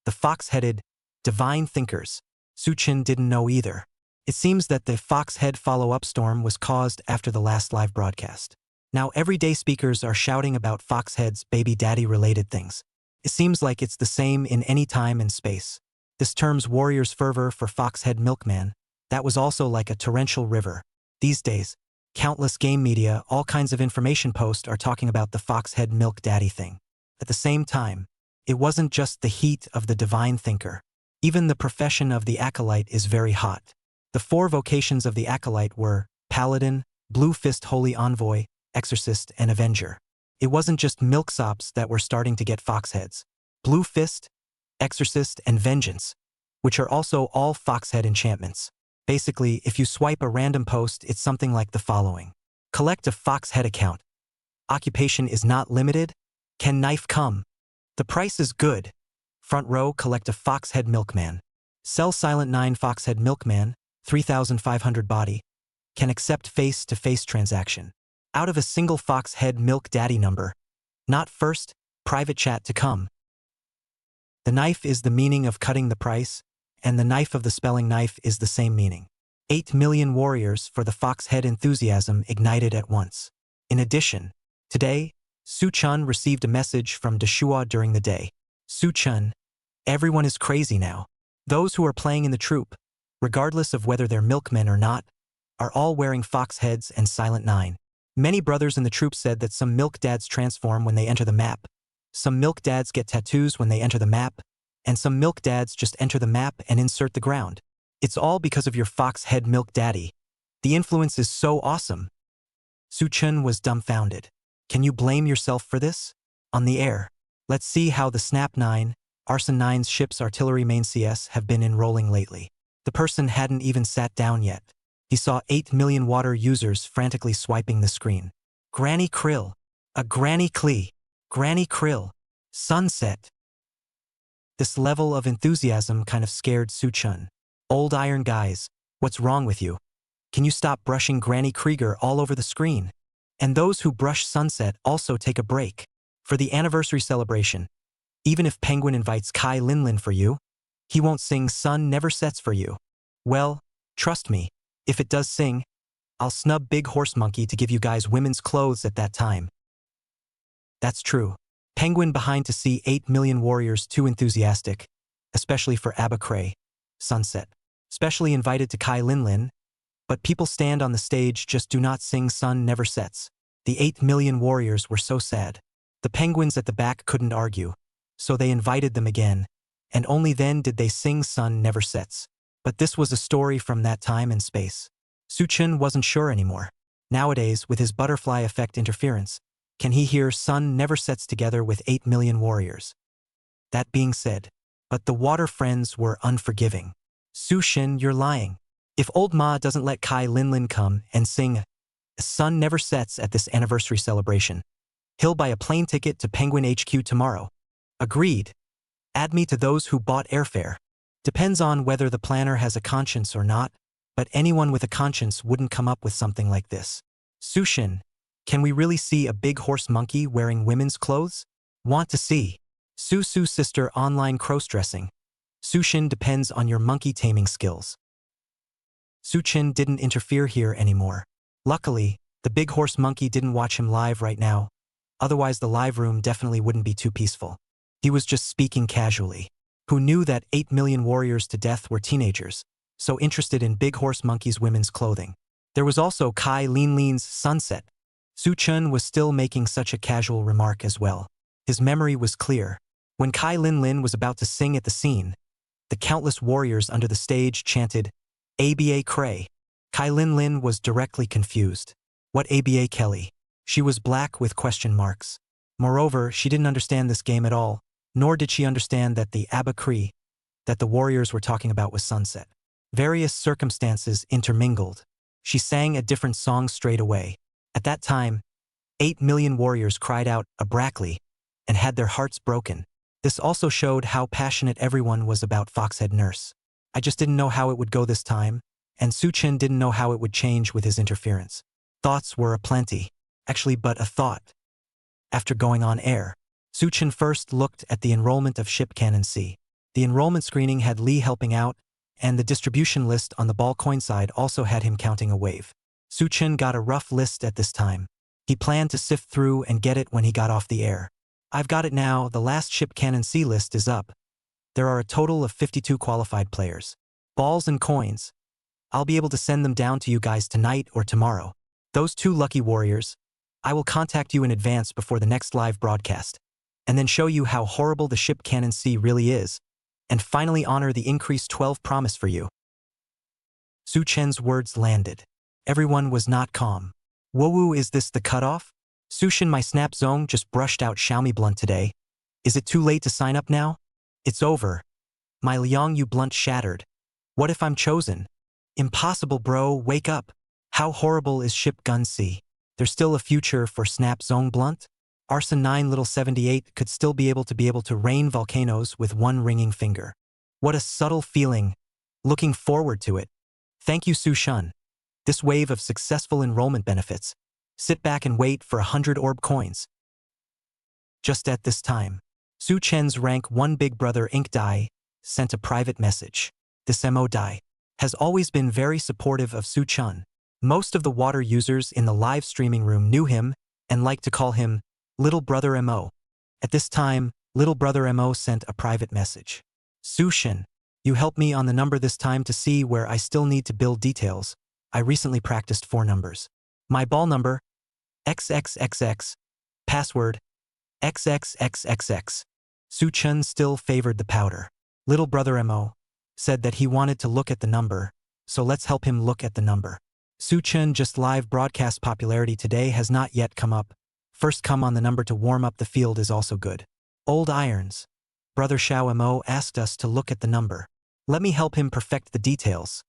The Fox-Headed Divine Thinkers. Su-chun didn't know either. It seems that the Foxhead follow-up storm was caused after the last live broadcast. Now everyday speakers are shouting about Foxhead's baby daddy-related things. It seems like it's the same in any time and space. This term's warrior's fervor for Foxhead Milkman, that was also like a torrential river. These days, countless game media, all kinds of information posts are talking about the Foxhead Milk Daddy thing. At the same time, it wasn't just the heat of the divine thinker. Even the profession of the acolyte is very hot. The 4 vocations of the acolyte were Paladin, Blue Fist Holy Envoy, Exorcist, and Avenger. It wasn't just milksops that were starting to get Foxheads. Blue Fist, Exorcist, and Vengeance, which are also all Foxhead enchantments. Basically, if you swipe a random post, it's something like the following. Collect a Foxhead account. Occupation is not limited. Can knife come? The price is good. Front row, collect a Foxhead Milkman. Sell Silent 9 Foxhead Milkman, 3,500 body. Can accept face-to-face transaction. Out of a single Foxhead Milk Daddy number. Not first, private chat to come. The knife is the meaning of cutting the price, and the knife of the spelling knife is the same meaning. 8 million warriors for the Foxhead enthusiasm ignited at once. In addition, today, Su-chun received a message from Deshua during the day. Su-chun, everyone is crazy now. Those who are playing in the troop, regardless of whether they're milkmen or not, are all wearing Foxheads and Silent 9. Many brothers in the troop said that some milk dads transform when they enter the map, some milk dads get tattoos when they enter the map, and some milk dads just enter the map and insert the ground. It's all because of your Foxhead Milk Daddy. The influence is so awesome. Su-chun was dumbfounded. Can you blame yourself for this? On the air. Let's see how the Snap 9, Arson 9's ship's artillery main CS have been enrolling lately. The person hadn't even sat down yet. He saw 8 million water users frantically swiping the screen. Granny Krill. A Granny Klee. Granny Krill. Sunset. This level of enthusiasm kind of scared Su-chun. Old iron guys, what's wrong with you? Can you stop brushing Granny Krieger all over the screen? And those who brush Sunset also take a break. For the anniversary celebration, even if Penguin invites Kai Linlin for you, he won't sing Sun Never Sets for you. Well, trust me, if it does sing, I'll snub Big Horse Monkey to give you guys women's clothes at that time. That's true. Penguin behind to see 8 million warriors too enthusiastic, especially for Abba Cray. Sunset. Specially invited to Kai Linlin, but people stand on the stage just do not sing Sun Never Sets. The 8 million warriors were so sad. The penguins at the back couldn't argue, so they invited them again, and only then did they sing Sun Never Sets. But this was a story from that time and space. Su-chun wasn't sure anymore. Nowadays, with his butterfly effect interference, can he hear Sun Never Sets together with 8 million warriors? That being said, but the water friends were unforgiving. Su-chun, you're lying. If old Ma doesn't let Kai Linlin come and sing Sun Never Sets at this anniversary celebration, he'll buy a plane ticket to Penguin HQ tomorrow. Agreed. Add me to those who bought airfare. Depends on whether the planner has a conscience or not, but anyone with a conscience wouldn't come up with something like this. Su-chun, can we really see a big horse monkey wearing women's clothes? Want to see. Su-su sister online cross-dressing. Su-chun depends on your monkey taming skills. Su-chun didn't interfere here anymore. Luckily, the big horse monkey didn't watch him live right now, otherwise the live room definitely wouldn't be too peaceful. He was just speaking casually. Who knew that 8 million warriors to death were teenagers, so interested in big horse monkey's women's clothing. There was also Kai Linlin's Sunset. Su-chun was still making such a casual remark as well. His memory was clear. When Kai Linlin was about to sing at the scene, the countless warriors under the stage chanted, ABA Cray. Kai Linlin was directly confused. What ABA Kelly? She was black with question marks. Moreover, she didn't understand this game at all, nor did she understand that the Abba Cree that the warriors were talking about was Sunset. Various circumstances intermingled. She sang a different song straight away. At that time, 8 million warriors cried out, abractly, and had their hearts broken. This also showed how passionate everyone was about Foxhead Nurse. I just didn't know how it would go this time, and Suchin didn't know how it would change with his interference. Thoughts were aplenty. Actually, but a thought. After going on air, Suchin first looked at the enrollment of Ship Cannon C. The enrollment screening had Lee helping out, and the distribution list on the ball coin side also had him counting a wave. Suchin got a rough list at this time. He planned to sift through and get it when he got off the air. I've got it now, the last Ship Cannon C list is up. There are a total of 52 qualified players. Balls and coins. I'll be able to send them down to you guys tonight or tomorrow. Those 2 lucky warriors, I will contact you in advance before the next live broadcast, and then show you how horrible the Ship Cannon C really is, and finally honor the increased 12 promise for you. Suchen's words landed. Everyone was not calm. Whoa, is this the cutoff? Sushin, my snap zone just brushed out Xiaomi blunt today. Is it too late to sign up now? It's over. My Liang Yu blunt shattered. What if I'm chosen? Impossible, bro, wake up. How horrible is Ship Gun C? There's still a future for Snap Zone Blunt? Arson 9 Little 78 could still be able to rain volcanoes with one ringing finger. What a subtle feeling. Looking forward to it. Thank you, Su Shun. This wave of successful enrollment benefits. Sit back and wait for 100 orb coins. Just at this time, Su Chen's rank 1 Big Brother Ink Dai sent a private message. This Mo Dai has always been very supportive of Su Chun. Most of the water users in the live streaming room knew him and liked to call him Little Brother Mo. At this time, Little Brother Mo sent a private message. Su Shin, you help me on the number this time to see where I still need to build details. I recently practiced 4 numbers. My ball number, XXXX. Password, XXXXX. Su Chun still favored the powder. Little Brother Mo said that he wanted to look at the number, so let's help him look at the number. Su Chun just live broadcast popularity today has not yet come up. First come on the number to warm up the field is also good. Old irons. Brother Xiao Mo asked us to look at the number. Let me help him perfect the details.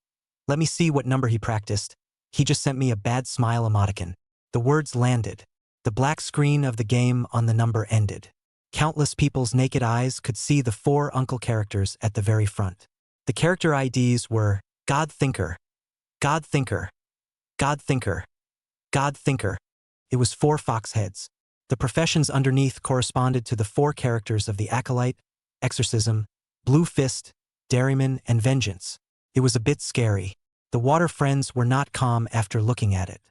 Let me see what number he practiced. He just sent me a bad smile emoticon. The words landed. The black screen of the game on the number ended. Countless people's naked eyes could see the 4 uncle characters at the very front. The character IDs were God Thinker, God Thinker, God Thinker, God Thinker. It was 4 fox heads. The professions underneath corresponded to the 4 characters of the Acolyte, Exorcism, Blue Fist, Dairyman, and Vengeance. It was a bit scary. The water friends were not calm after looking at it.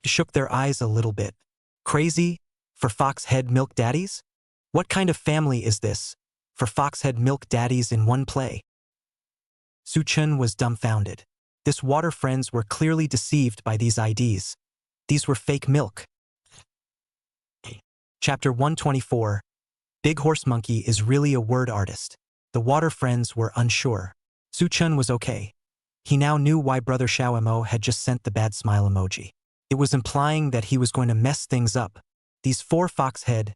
They shook their eyes a little bit. Crazy? For Foxhead Milk Daddies? What kind of family is this? For Foxhead Milk Daddies in one play? Su Chun was dumbfounded. This water friends were clearly deceived by these IDs. These were fake milk. Chapter 124. Big Horse Monkey is really a word artist. The water friends were unsure. Su Chun was okay. He now knew why Brother Xiao Mo had just sent the bad smile emoji. It was implying that he was going to mess things up. These 4 Foxhead,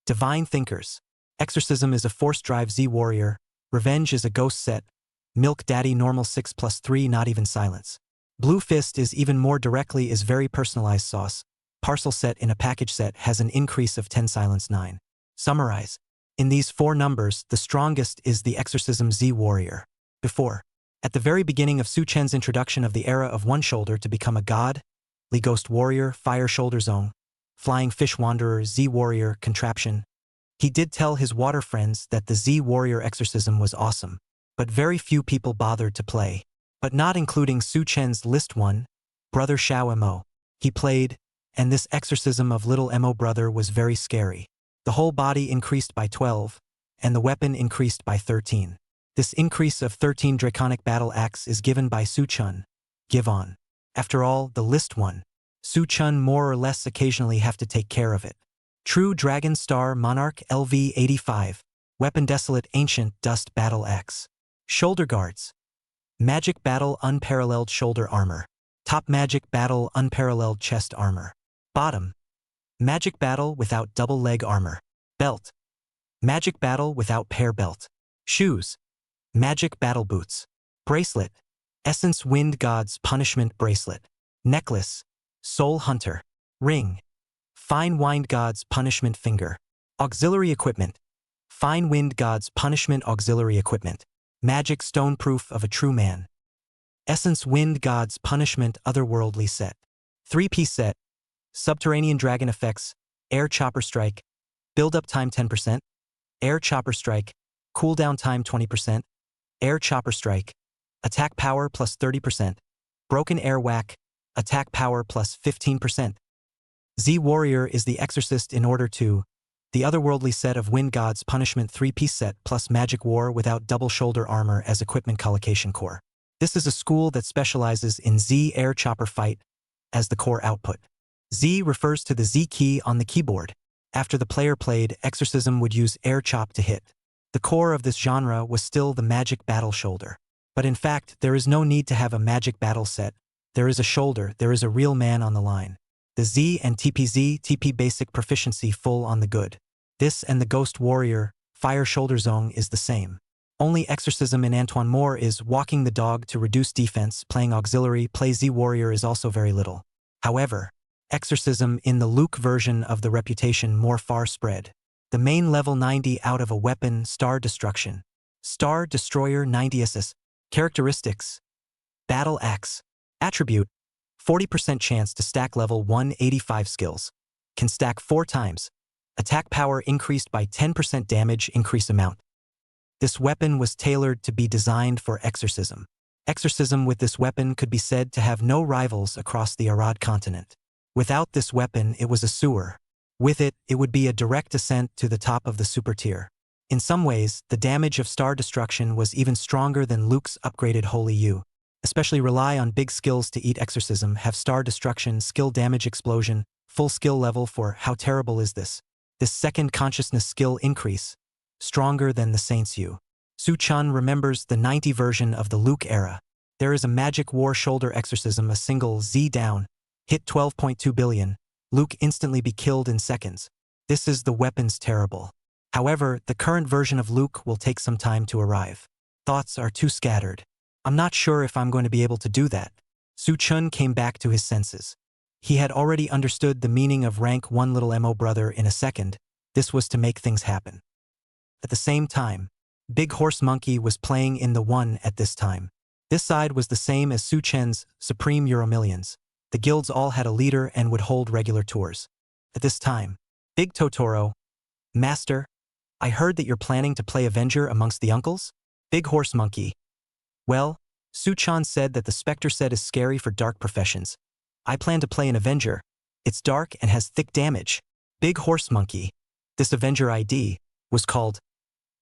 Divine Thinkers. Exorcism is a Force Drive Z Warrior. Revenge is a Ghost set. Milk Daddy Normal 6+3 Not Even Silence. Blue Fist is even more directly is very personalized sauce. Parcel set in a package set has an increase of 10 silence 9. Summarize. In these 4 numbers, the strongest is the Exorcism Z Warrior. Before, at the very beginning of Su Chen's introduction of the era of One Shoulder to become a god, Lee Ghost Warrior, Fire Shoulder Zone, Flying Fish Wanderer, Z Warrior, Contraption, he did tell his water friends that the Z Warrior Exorcism was awesome, but very few people bothered to play. But not including Su Chen's List 1, Brother Xiao Mo. He played, and this Exorcism of Little Mo Brother was very scary. The whole body increased by 12, and the weapon increased by 13. This increase of 13 Draconic Battle Axe is given by Su Chun. Give on. After all, the List 1, Su Chun more or less occasionally have to take care of it. True Dragon Star Monarch LV 85. Weapon Desolate Ancient Dust Battle Axe. Shoulder Guards. Magic Battle Unparalleled Shoulder Armor. Top Magic Battle Unparalleled Chest Armor. Bottom. Magic Battle without Double Leg Armor. Belt. Magic Battle without Pair Belt. Shoes. Magic Battle Boots. Bracelet. Essence Wind God's Punishment Bracelet. Necklace. Soul Hunter. Ring. Fine Wind God's Punishment Finger. Auxiliary Equipment. Fine Wind God's Punishment Auxiliary Equipment. Magic Stone Proof of a True Man. Essence Wind God's Punishment Otherworldly Set. 3-piece set. Subterranean Dragon Effects. Air Chopper Strike. Build-up time 10%. Air Chopper Strike. Cooldown time 20%. Air Chopper Strike. Attack power plus 30%. Broken Air Whack. Attack power plus 15%. Z Warrior is the Exorcist in order to. The otherworldly set of Wind God's Punishment 3-piece set plus Magic War without double shoulder armor as equipment collocation core. This is a school that specializes in Z Air Chopper Fight as the core output. Z refers to the Z key on the keyboard. After the player played, Exorcism would use Air Chop to hit. The core of this genre was still the Magic Battle Shoulder. But in fact, there is no need to have a Magic Battle set. There is a shoulder, there is a real man on the line. The Z and TP basic proficiency full on the good. This and the Ghost Warrior, Fire Shoulder Zone is the same. Only Exorcism in Antoine Moore is walking the dog to reduce defense, playing auxiliary, play Z Warrior is also very little. However, Exorcism in the Luke version of the reputation more far spread. The main level 90 out of a weapon, Star Destruction. Star Destroyer 90 SS. Characteristics. Battle Axe. Attribute. 40% chance to stack level 185 skills. Can stack 4 times. Attack power increased by 10% damage increase amount. This weapon was tailored to be designed for Exorcism. Exorcism with this weapon could be said to have no rivals across the Arad continent. Without this weapon, it was a sewer. With it, it would be a direct ascent to the top of the super tier. In some ways, the damage of Star Destruction was even stronger than Luke's upgraded Holy U. Especially rely on big skills to eat Exorcism, have Star Destruction, skill damage explosion, full skill level for how terrible is this? This second consciousness skill increase. Stronger than the Saints U. Su Chun remembers the 90 version of the Luke era. There is a Magic War Shoulder Exorcism, a single Z down. Hit 12.2 billion. Luke instantly be killed in seconds. This is the weapon's terrible. However, the current version of Luke will take some time to arrive. Thoughts are too scattered. I'm not sure if I'm going to be able to do that. Su Chun came back to his senses. He had already understood the meaning of rank 1 little Mo brother in a second. This was to make things happen. At the same time, Big Horse Monkey was playing in the 1 at this time. This side was the same as Su Chen's Supreme Euro Millions. The guilds all had a leader and would hold regular tours. At this time, Big Totoro, Master, I heard that you're planning to play Avenger amongst the uncles? Big Horse Monkey. Well, Su Chan said that the Spectre set is scary for dark professions. I plan to play an Avenger. It's dark and has thick damage. Big Horse Monkey. This Avenger ID was called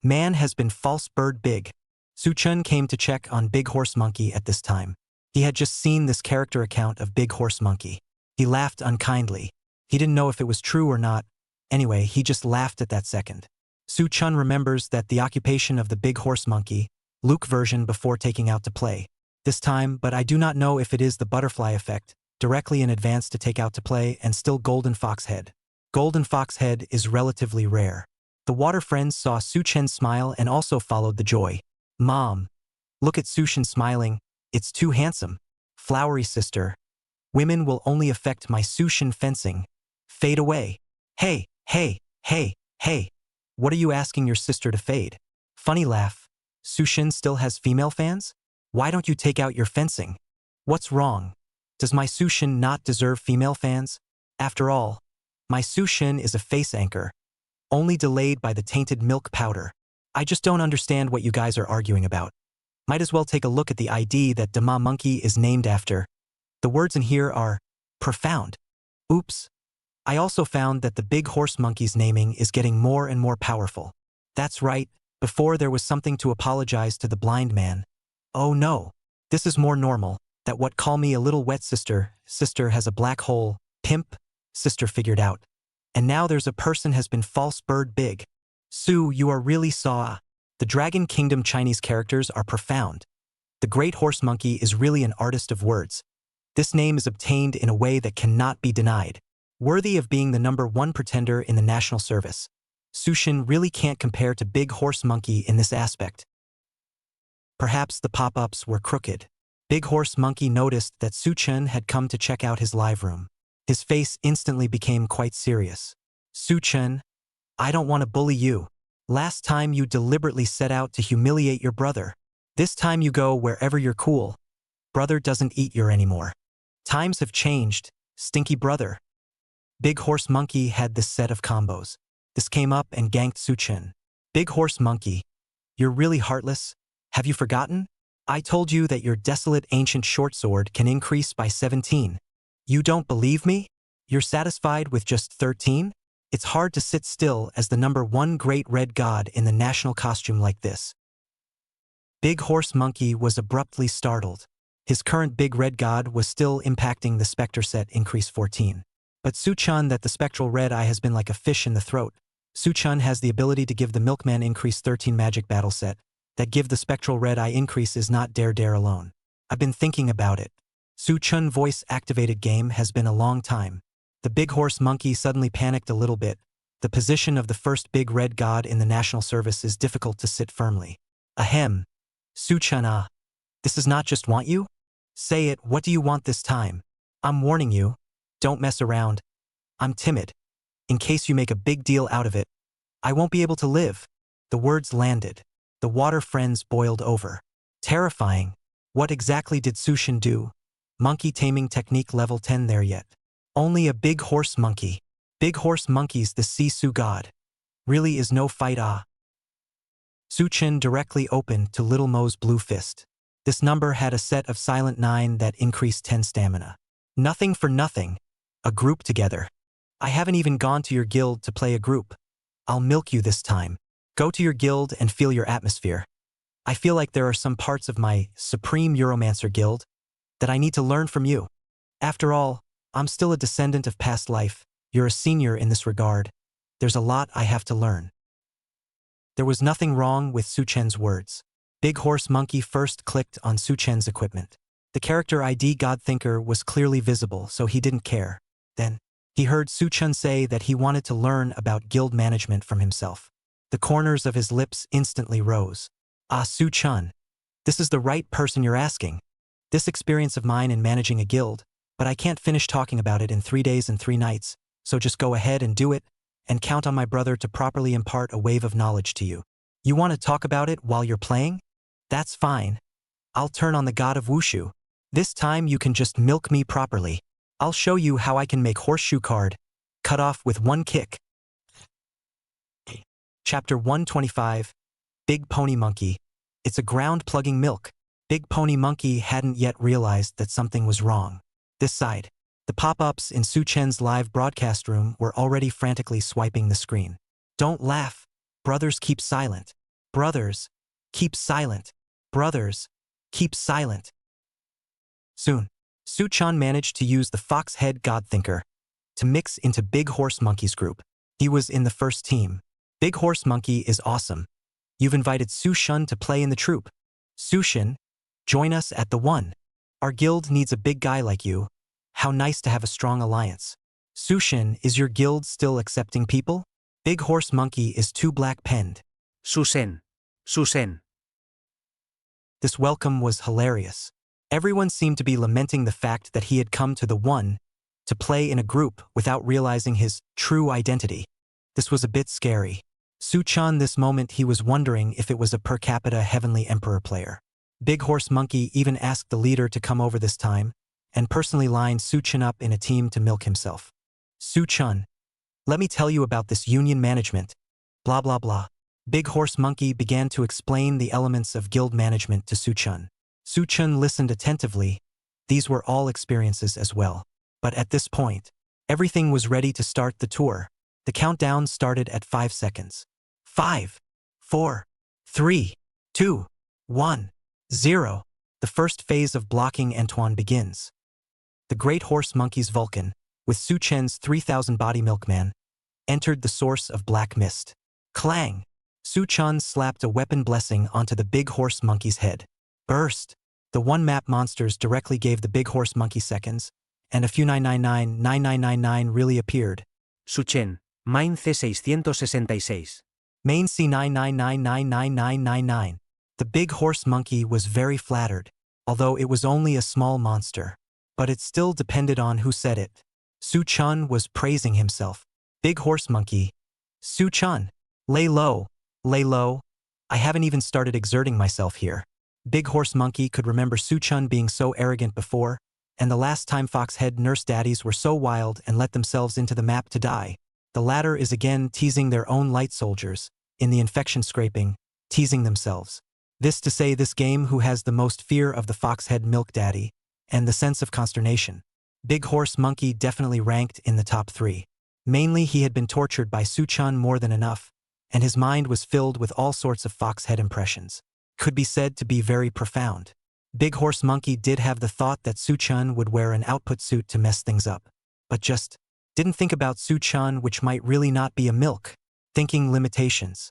Man Has Been False Bird Big. Su Chun came to check on Big Horse Monkey at this time. He had just seen this character account of Big Horse Monkey. He laughed unkindly. He didn't know if it was true or not. Anyway, he just laughed at that second. Su Chun remembers that the occupation of the Big Horse Monkey, Luke version before taking out to play. This time, but I do not know if it is the butterfly effect, directly in advance to take out to play and still Golden Fox Head. Golden Fox Head is relatively rare. The water friends saw Su Chen smile and also followed the joy. Mom. Look at Su Chen smiling. It's too handsome. Flowery sister. Women will only affect my Su Chen fencing. Fade away. Hey, hey, hey, hey. What are you asking your sister to fade? Funny laugh. Su Chen still has female fans? Why don't you take out your fencing? What's wrong? Does my Su Chen not deserve female fans? After all, my Su Chen is a face anchor. Only delayed by the tainted milk powder. I just don't understand what you guys are arguing about. Might as well take a look at the ID that Dama Monkey is named after. The words in here are profound. Oops. I also found that the Big Horse Monkey's naming is getting more and more powerful. That's right, before there was something to apologize to the blind man. Oh no, this is more normal, that what call me a little wet sister has a black hole, pimp, sister figured out. And now there's a person has been false bird big. Su, you are really saw. The Dragon Kingdom Chinese characters are profound. The Great Horse Monkey is really an artist of words. This name is obtained in a way that cannot be denied. Worthy of being the #1 pretender in the national service. Su Chen really can't compare to Big Horse Monkey in this aspect. Perhaps the pop-ups were crooked. Big Horse Monkey noticed that Su Chen had come to check out his live room. His face instantly became quite serious. Su-chun, I don't want to bully you. Last time you deliberately set out to humiliate your brother. This time you go wherever you're cool. Brother doesn't eat your anymore. Times have changed, stinky brother. Big Horse Monkey had this set of combos. This came up and ganked Su-chun. Big Horse Monkey, you're really heartless? Have you forgotten? I told you that your desolate ancient short sword can increase by 17. You don't believe me? You're satisfied with just 13? It's hard to sit still as the number 1 great red god in the national costume like this. Big Horse Monkey was abruptly startled. His current big red god was still impacting the Spectre set increase 14. But Su-chun that the spectral red eye has been like a fish in the throat. Su-chun has the ability to give the Milkman increase 13 magic battle set. That give the spectral red eye increase is not dare alone. I've been thinking about it. Su-chun voice activated game has been a long time. The Big Horse Monkey suddenly panicked a little bit. The position of the first big red god in the national service is difficult to sit firmly. Ahem. Su-chun this is not just want you? Say it, what do you want this time? I'm warning you. Don't mess around. I'm timid. In case you make a big deal out of it, I won't be able to live. The words landed. The water friends boiled over. Terrifying. What exactly did Su-chun do? Monkey taming technique level 10 there yet. Only a big horse monkey. Big horse monkeys the Sisu god. Really is no fight Su-chun directly opened to Little Mo's blue fist. This number had a set of silent 9 that increased 10 stamina. Nothing for nothing. A group together. I haven't even gone to your guild to play a group. I'll milk you this time. Go to your guild and feel your atmosphere. I feel like there are some parts of my Supreme Euromancer guild that I need to learn from you. After all, I'm still a descendant of past life. You're a senior in this regard. There's a lot I have to learn. There was nothing wrong with Su-chun's words. Big Horse Monkey first clicked on Su-chun's equipment. The character ID Godthinker was clearly visible, so he didn't care. Then, he heard Su-chun say that he wanted to learn about guild management from himself. The corners of his lips instantly rose. Ah, Su-chun. This is the right person you're asking. This experience of mine in managing a guild, but I can't finish talking about it in 3 days and 3 nights, so just go ahead and do it, and count on my brother to properly impart a wave of knowledge to you. You want to talk about it while you're playing? That's fine. I'll turn on the god of wushu. This time you can just milk me properly. I'll show you how I can make horseshoe card. Cut off with 1 kick. Chapter 125. Big Pony Monkey. It's a ground-plugging milk. Big Pony Monkey hadn't yet realized that something was wrong. This side. The pop-ups in Su-chun's live broadcast room were already frantically swiping the screen. Don't laugh. Brothers keep silent. Brothers, keep silent. Brothers, keep silent. Soon, Su-chun managed to use the Fox-head Godthinker to mix into Big Horse Monkey's group. He was in the first team. Big Horse Monkey is awesome. You've invited Su-chun to play in the troupe. Su-chun, join us at the 1. Our guild needs a big guy like you. How nice to have a strong alliance. Su-chun, is your guild still accepting people? Big Horse Monkey is too black-penned. Susen. Susen. This welcome was hilarious. Everyone seemed to be lamenting the fact that he had come to the 1 to play in a group without realizing his true identity. This was a bit scary. Su-chun this moment he was wondering if it was a per capita Heavenly Emperor player. Big Horse Monkey even asked the leader to come over this time, and personally lined Su-chun up in a team to milk himself. Su-chun, let me tell you about this union management. Blah blah blah. Big Horse Monkey began to explain the elements of guild management to Su-chun. Su-chun listened attentively. These were all experiences as well. But at this point, everything was ready to start the tour. The countdown started at 5 seconds. 5, 4, 3, 2, 1, 0. The first phase of blocking Anton begins. The Great Horse Monkey's Vulcan, with Su-chun's 3,000 body milkman, entered the source of black mist. Clang! Su-chun slapped a weapon blessing onto the Big Horse Monkey's head. Burst! The 1 map monsters directly gave the Big Horse Monkey seconds, and a few 999 really appeared. Su-chun, Main C666. Main C9999999. The Big Horse Monkey was very flattered, although it was only a small monster. But it still depended on who said it. Su-chun was praising himself. Big horse monkey. Su-chun. Lay low. Lay low. I haven't even started exerting myself here. Big horse monkey could remember Su-chun being so arrogant before, and the last time foxhead nurse daddies were so wild and let themselves into the map to die. The latter is again teasing their own light soldiers, in the infection scraping, teasing themselves. This to say this game who has the most fear of the foxhead milk daddy, and the sense of consternation. Big horse monkey definitely ranked in the top 3. Mainly he had been tortured by Su-chun more than enough, and his mind was filled with all sorts of foxhead impressions. Could be said to be very profound. Big horse monkey did have the thought that Su-chun would wear an output suit to mess things up, but just didn't think about Su-chun, which might really not be a milk. Thinking limitations.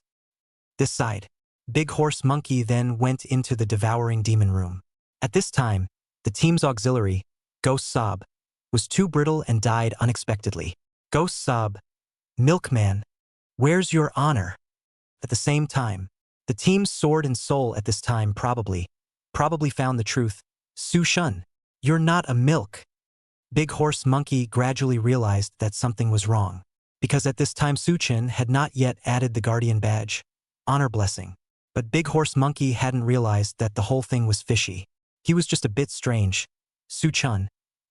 This side. Big horse monkey then went into the devouring demon room. At this time, the team's auxiliary, Ghost Sob, was too brittle and died unexpectedly. Ghost Sob. Milkman. Where's your honor? At the same time, the team's sword and soul at this time probably found the truth. Su-chun, you're not a milk. Big horse monkey gradually realized that something was wrong, because at this time Su-chun had not yet added the guardian badge, honor blessing. But Big horse monkey hadn't realized that the whole thing was fishy. He was just a bit strange. Su-chun,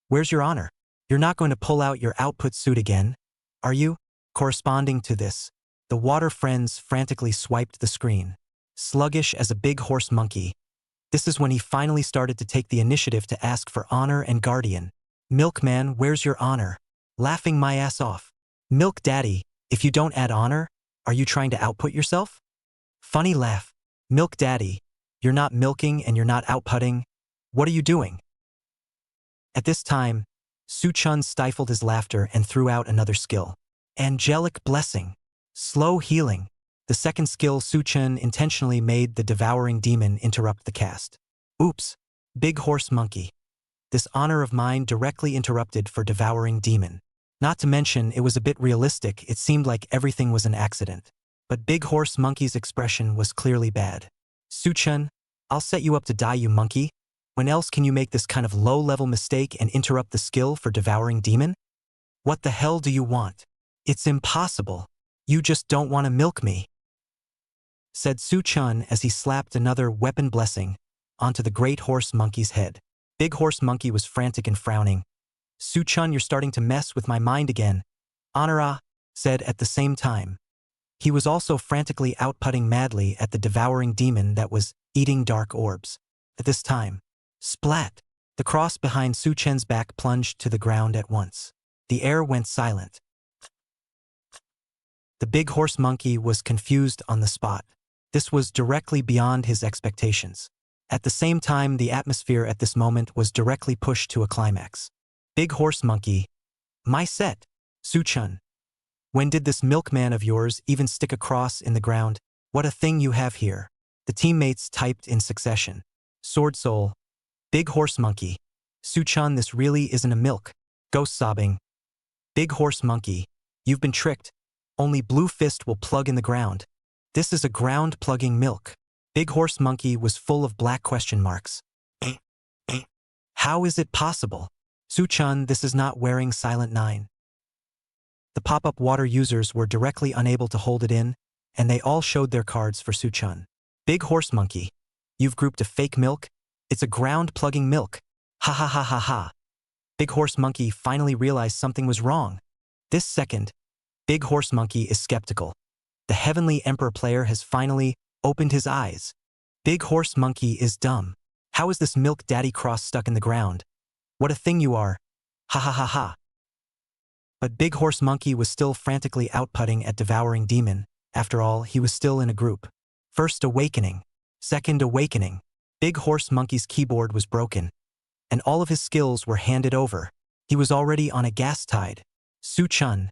where's your honor? You're not going to pull out your output suit again, are you? Corresponding to this, the water friends frantically swiped the screen. Sluggish as a big horse monkey. This is when he finally started to take the initiative to ask for honor and guardian. Milkman, where's your honor? Laughing my ass off. Milk daddy, if you don't add honor, are you trying to output yourself? Funny laugh. Milk daddy, you're not milking and you're not outputting. What are you doing? At this time, Su-chun stifled his laughter and threw out another skill. Angelic blessing. Slow healing. The second skill Su-chun intentionally made the devouring demon interrupt the cast. Oops. Big horse monkey. This honor of mine directly interrupted for devouring demon. Not to mention it was a bit realistic, it seemed like everything was an accident. But Big horse monkey's expression was clearly bad. Su-chun, I'll set you up to die, you monkey. When else can you make this kind of low-level mistake and interrupt the skill for devouring demon? What the hell do you want? It's impossible. You just don't want to milk me, said Su-chun as he slapped another weapon blessing onto the great horse monkey's head. Big horse monkey was frantic and frowning. Su-chun, you're starting to mess with my mind again. Honora, said at the same time. He was also frantically outputting madly at the devouring demon that was eating dark orbs. At this time, splat! The cross behind Su-chun's back plunged to the ground at once. The air went silent. The big horse monkey was confused on the spot. This was directly beyond his expectations. At the same time, the atmosphere at this moment was directly pushed to a climax. Big horse monkey. My set. Su-chun. When did this milkman of yours even stick a cross in the ground? What a thing you have here. The teammates typed in succession. Sword soul. Big horse monkey. Su-chun, this really isn't a milk. Ghost sobbing. Big horse monkey. You've been tricked. Only blue fist will plug in the ground. This is a ground-plugging milk. Big horse monkey was full of black question marks. How is it possible? Su-chun, this is not wearing Silent 9. The pop-up water users were directly unable to hold it in, and they all showed their cards for Su-chun. Big horse monkey. You've grouped a fake milk? It's a ground-plugging milk. Ha ha ha ha ha. Big horse monkey finally realized something was wrong. This second, Big horse monkey is skeptical. The heavenly emperor player has finally opened his eyes. Big horse monkey is dumb. How is this milk daddy cross stuck in the ground? What a thing you are. Ha ha ha ha. But Big horse monkey was still frantically outputting at devouring demon. After all, he was still in a group. First awakening. Second awakening. Big horse monkey's keyboard was broken, and all of his skills were handed over. He was already on a gas tide. Su-chun.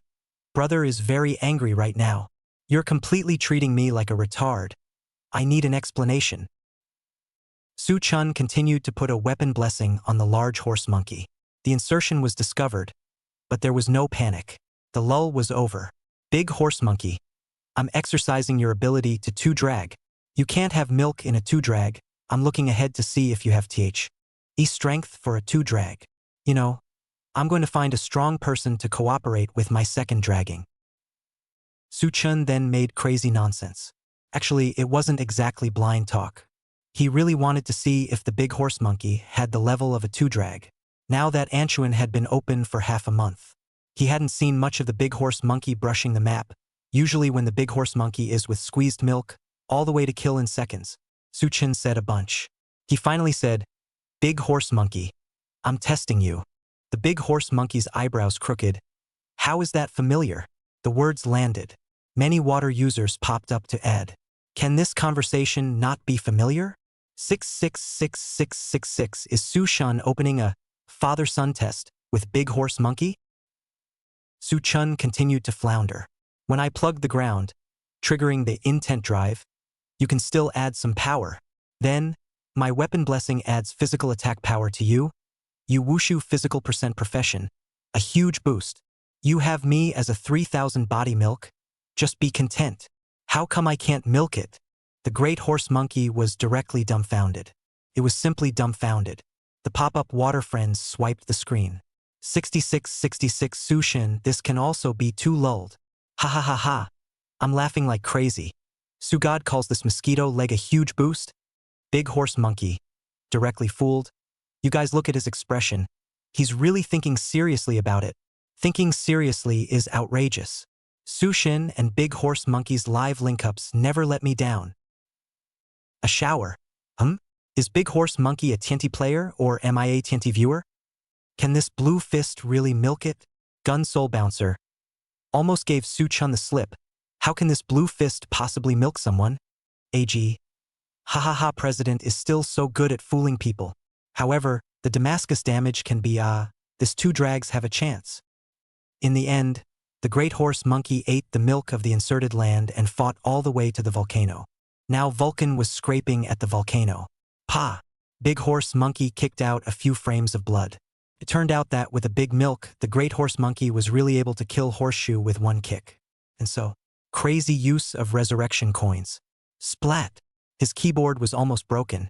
Brother is very angry right now. You're completely treating me like a retard. I need an explanation. Su-chun continued to put a weapon blessing on the large horse monkey. The insertion was discovered, but there was no panic. The lull was over. Big horse monkey. I'm exercising your ability to two-drag. You can't have milk in a two-drag. I'm looking ahead to see if you have THE strength for a two-drag. You know, I'm going to find a strong person to cooperate with my second dragging. Su-chun then made crazy nonsense. Actually, it wasn't exactly blind talk. He really wanted to see if the big horse monkey had the level of a 2-drag. Now that Antuan had been open for half a month. He hadn't seen much of the big horse monkey brushing the map. Usually when the big horse monkey is with squeezed milk, all the way to kill in seconds. Su-chun said a bunch. He finally said, "Big horse monkey, I'm testing you." The big horse monkey's eyebrows crooked. How is that familiar? The words landed. Many water users popped up to add, "Can this conversation not be familiar?" 666666 is Su-chun opening a father-son test with big horse monkey? Su-chun continued to flounder. When I plugged the ground, triggering the intent drive, you can still add some power. Then, my weapon blessing adds physical attack power to you. You wushu physical percent profession. A huge boost. You have me as a 3000 body milk. Just be content. How come I can't milk it? The great horse monkey was directly dumbfounded. It was simply dumbfounded. The pop-up water friends swiped the screen. 6666 Su-chun, this can also be too lulled. Ha ha ha ha. I'm laughing like crazy. Sugod calls this mosquito leg a huge boost. Big horse monkey. Directly fooled. You guys look at his expression. He's really thinking seriously about it. Thinking seriously is outrageous. Su-chun and Big Horse Monkey's live link-ups never let me down. A shower. Is Big Horse Monkey a TNT player or am I a TNT viewer? Can this blue fist really milk it? Gun Soul Bouncer. Almost gave Su-chun the slip. How can this blue fist possibly milk someone? AG. Ha ha ha, President is still so good at fooling people. However, the Damascus damage can be this 2 drags have a chance. In the end, the great horse monkey ate the milk of the inserted land and fought all the way to the volcano. Now Vulcan was scraping at the volcano. Pa! Big horse monkey kicked out a few frames of blood. It turned out that with a big milk, the great horse monkey was really able to kill Horseshoe with 1 kick. And so, crazy use of resurrection coins. Splat! His keyboard was almost broken.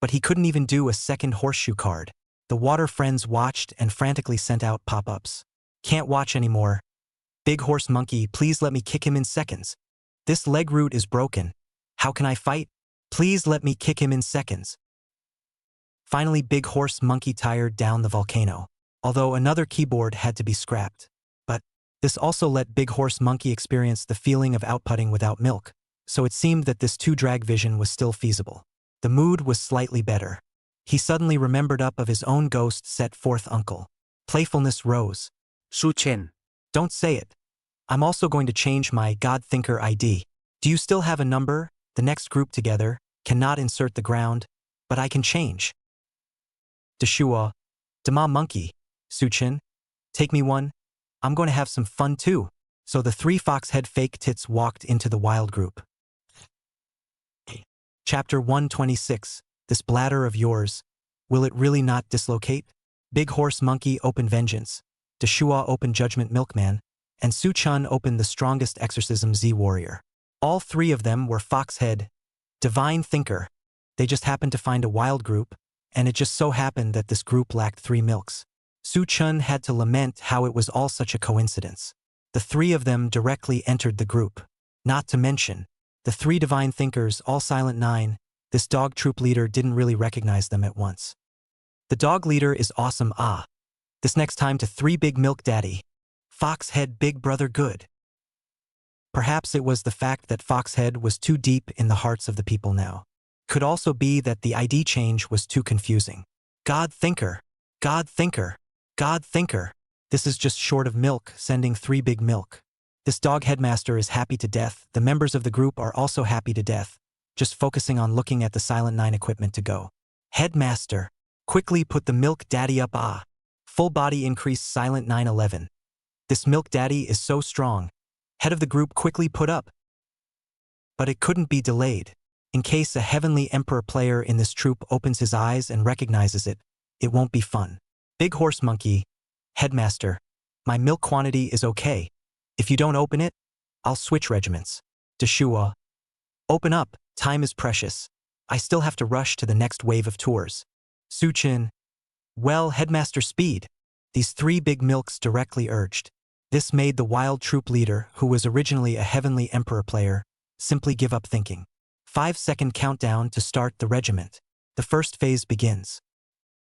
But he couldn't even do a second Horseshoe card. The water friends watched and frantically sent out pop-ups. Can't watch anymore. Big horse monkey, please let me kick him in seconds. This leg root is broken. How can I fight? Please let me kick him in seconds. Finally, Big Horse Monkey tired down the volcano, although another keyboard had to be scrapped. But this also let Big Horse Monkey experience the feeling of outputting without milk, so it seemed that this 2-drag vision was still feasible. The mood was slightly better. He suddenly remembered up of his own ghost set forth uncle. Playfulness rose. Su-chun. Don't say it. I'm also going to change my God Thinker ID. Do you still have a number? The next group together cannot insert the ground, but I can change. Deshua, Dama Monkey, Su-chun, take me one. I'm going to have some fun too. So the 3 fox-head fake tits walked into the wild group. Chapter 126, this bladder of yours, will it really not dislocate? Big Horse Monkey open vengeance, Deshua open judgment milkman, and Su-chun opened the strongest exorcism Z warrior. All 3 of them were fox-head, divine thinker. They just happened to find a wild group, and it just so happened that this group lacked 3 milks. Su-chun had to lament how it was all such a coincidence. The 3 of them directly entered the group. Not to mention, the 3 divine thinkers, all silent 9, this dog troop leader didn't really recognize them at once. The dog leader is awesome This next time to 3 big milk daddy. Foxhead big brother good. Perhaps it was the fact that Foxhead was too deep in the hearts of the people now. Could also be that the ID change was too confusing. God Thinker, God Thinker, God Thinker. This is just short of milk, sending 3 big milk. This dog headmaster is happy to death. The members of the group are also happy to death, just focusing on looking at the Silent 9 equipment to go. Headmaster, quickly put the milk daddy up Full body increase Silent 911. This milk daddy is so strong. Head of the group quickly put up. But it couldn't be delayed. In case a Heavenly Emperor player in this troop opens his eyes and recognizes it, it won't be fun. Big Horse Monkey, Headmaster, my milk quantity is okay. If you don't open it, I'll switch regiments. Deshua, open up, time is precious. I still have to rush to the next wave of tours. Su-chun, well, Headmaster speed. These 3 big milks directly urged. This made the wild troop leader, who was originally a heavenly emperor player, simply give up thinking. 5-second countdown to start the regiment. The first phase begins.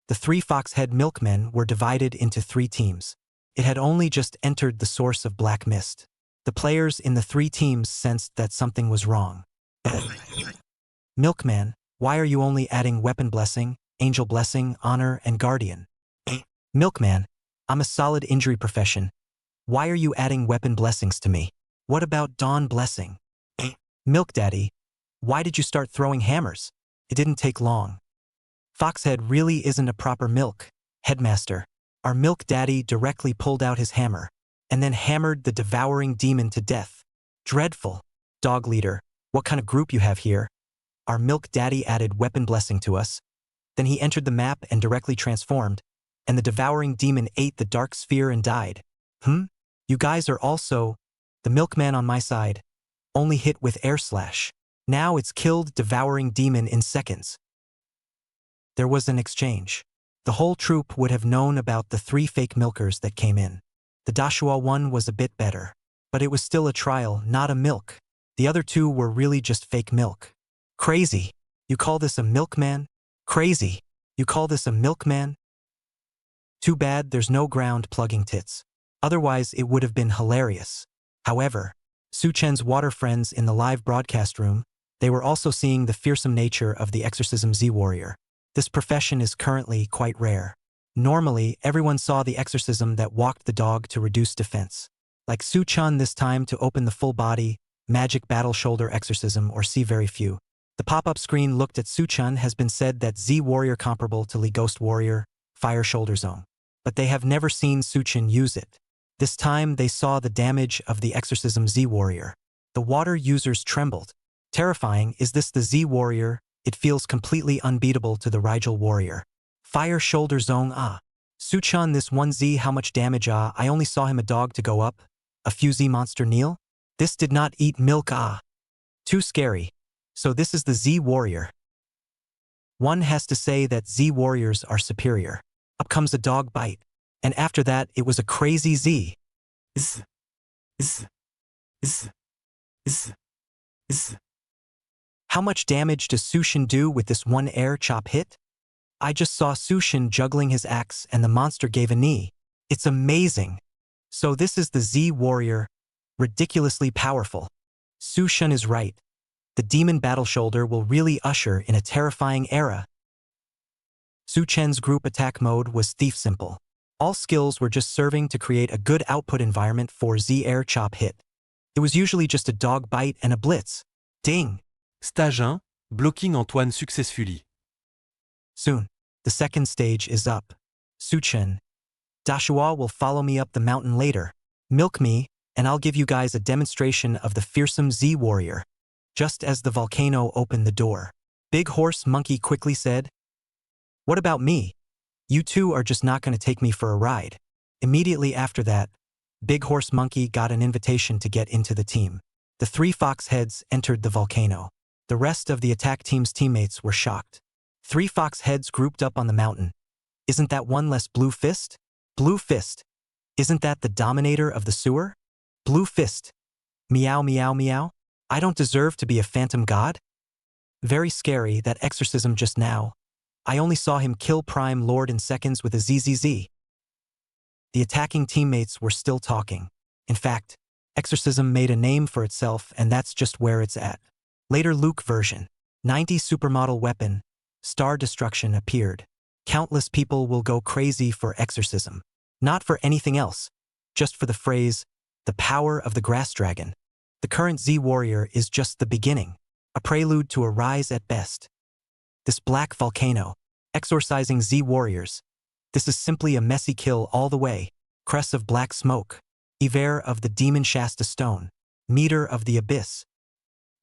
The 3 fox-head milkmen were divided into 3 teams. It had only just entered the source of black mist. The players in the 3 teams sensed that something was wrong. Milkman, why are you only adding weapon blessing, angel blessing, honor, and guardian? Milkman, I'm a solid injury profession. Why are you adding weapon blessings to me? What about dawn blessing? Milk Daddy, why did you start throwing hammers? It didn't take long. Foxhead really isn't a proper milk. Headmaster, our milk daddy directly pulled out his hammer, and then hammered the devouring demon to death. Dreadful. Dog leader, what kind of group you have here? Our milk daddy added weapon blessing to us. Then he entered the map and directly transformed, and the devouring demon ate the dark sphere and died. You guys are also, the milkman on my side, only hit with air slash. Now it's killed devouring demon in seconds. There was an exchange. The whole troop would have known about the 3 fake milkers that came in. The Dashua one was a bit better, but it was still a trial, not a milk. The other 2 were really just fake milk. Crazy. You call this a milkman? Crazy. You call this a milkman? Too bad there's no ground plugging tits. Otherwise it would have been hilarious. However, Su Chen's water friends in the live broadcast room, they were also seeing the fearsome nature of the exorcism Z warrior. This profession is currently quite rare. Normally, everyone saw the exorcism that walked the dog to reduce defense. Like Su Chen this time to open the full body, magic battle shoulder exorcism or see very few. The pop-up screen looked at Su Chen has been said that Z warrior comparable to Li Ghost warrior, fire shoulder zone. But they have never seen Su Chen use it. This time they saw the damage of the exorcism Z warrior. The water users trembled. Terrifying, is this the Z warrior? It feels completely unbeatable to the Rigel warrior. Fire shoulder zone Su Chen this 1Z how much damage I only saw him a dog to go up. A few Z monster kneel? This did not eat milk Too scary. So this is the Z warrior. One has to say that Z warriors are superior. Up comes a dog bite. And after that it was a crazy Z. How much damage does Su Shen do with this one air chop hit? I just saw Su Shen juggling his axe and the monster gave a knee. It's amazing. So this is the Z warrior. Ridiculously powerful. Su Shen is right. The demon battle shoulder will really usher in a terrifying era. Su Chen's group attack mode was thief simple. All skills were just serving to create a good output environment for Z air chop hit. It was usually just a dog bite and a blitz. Ding! Stage 1, blocking Antoine successfully. Soon, the second stage is up. Su Chen. Dashua will follow me up the mountain later. Milk me, and I'll give you guys a demonstration of the fearsome Z warrior. Just as the volcano opened the door, Big Horse Monkey quickly said, "What about me? You two are just not going to take me for a ride." Immediately after that, Big Horse Monkey got an invitation to get into the team. The 3 fox heads entered the volcano. The rest of the attack team's teammates were shocked. 3 fox heads grouped up on the mountain. Isn't that one less Blue Fist? Blue Fist. Isn't that the dominator of the sewer? Blue Fist. Meow meow meow. I don't deserve to be a phantom god? Very scary, that exorcism just now. I only saw him kill Prime Lord in seconds with a ZZZ. The attacking teammates were still talking. In fact, exorcism made a name for itself and that's just where it's at. Later Luke version. 90 supermodel weapon. Star destruction appeared. Countless people will go crazy for exorcism. Not for anything else. Just for the phrase, the power of the grass dragon. The current Z warrior is just the beginning. A prelude to a rise at best. This black volcano. Exorcising Z warriors. This is simply a messy kill all the way. Crest of black smoke. Iver of the demon Shasta stone. Meter of the abyss.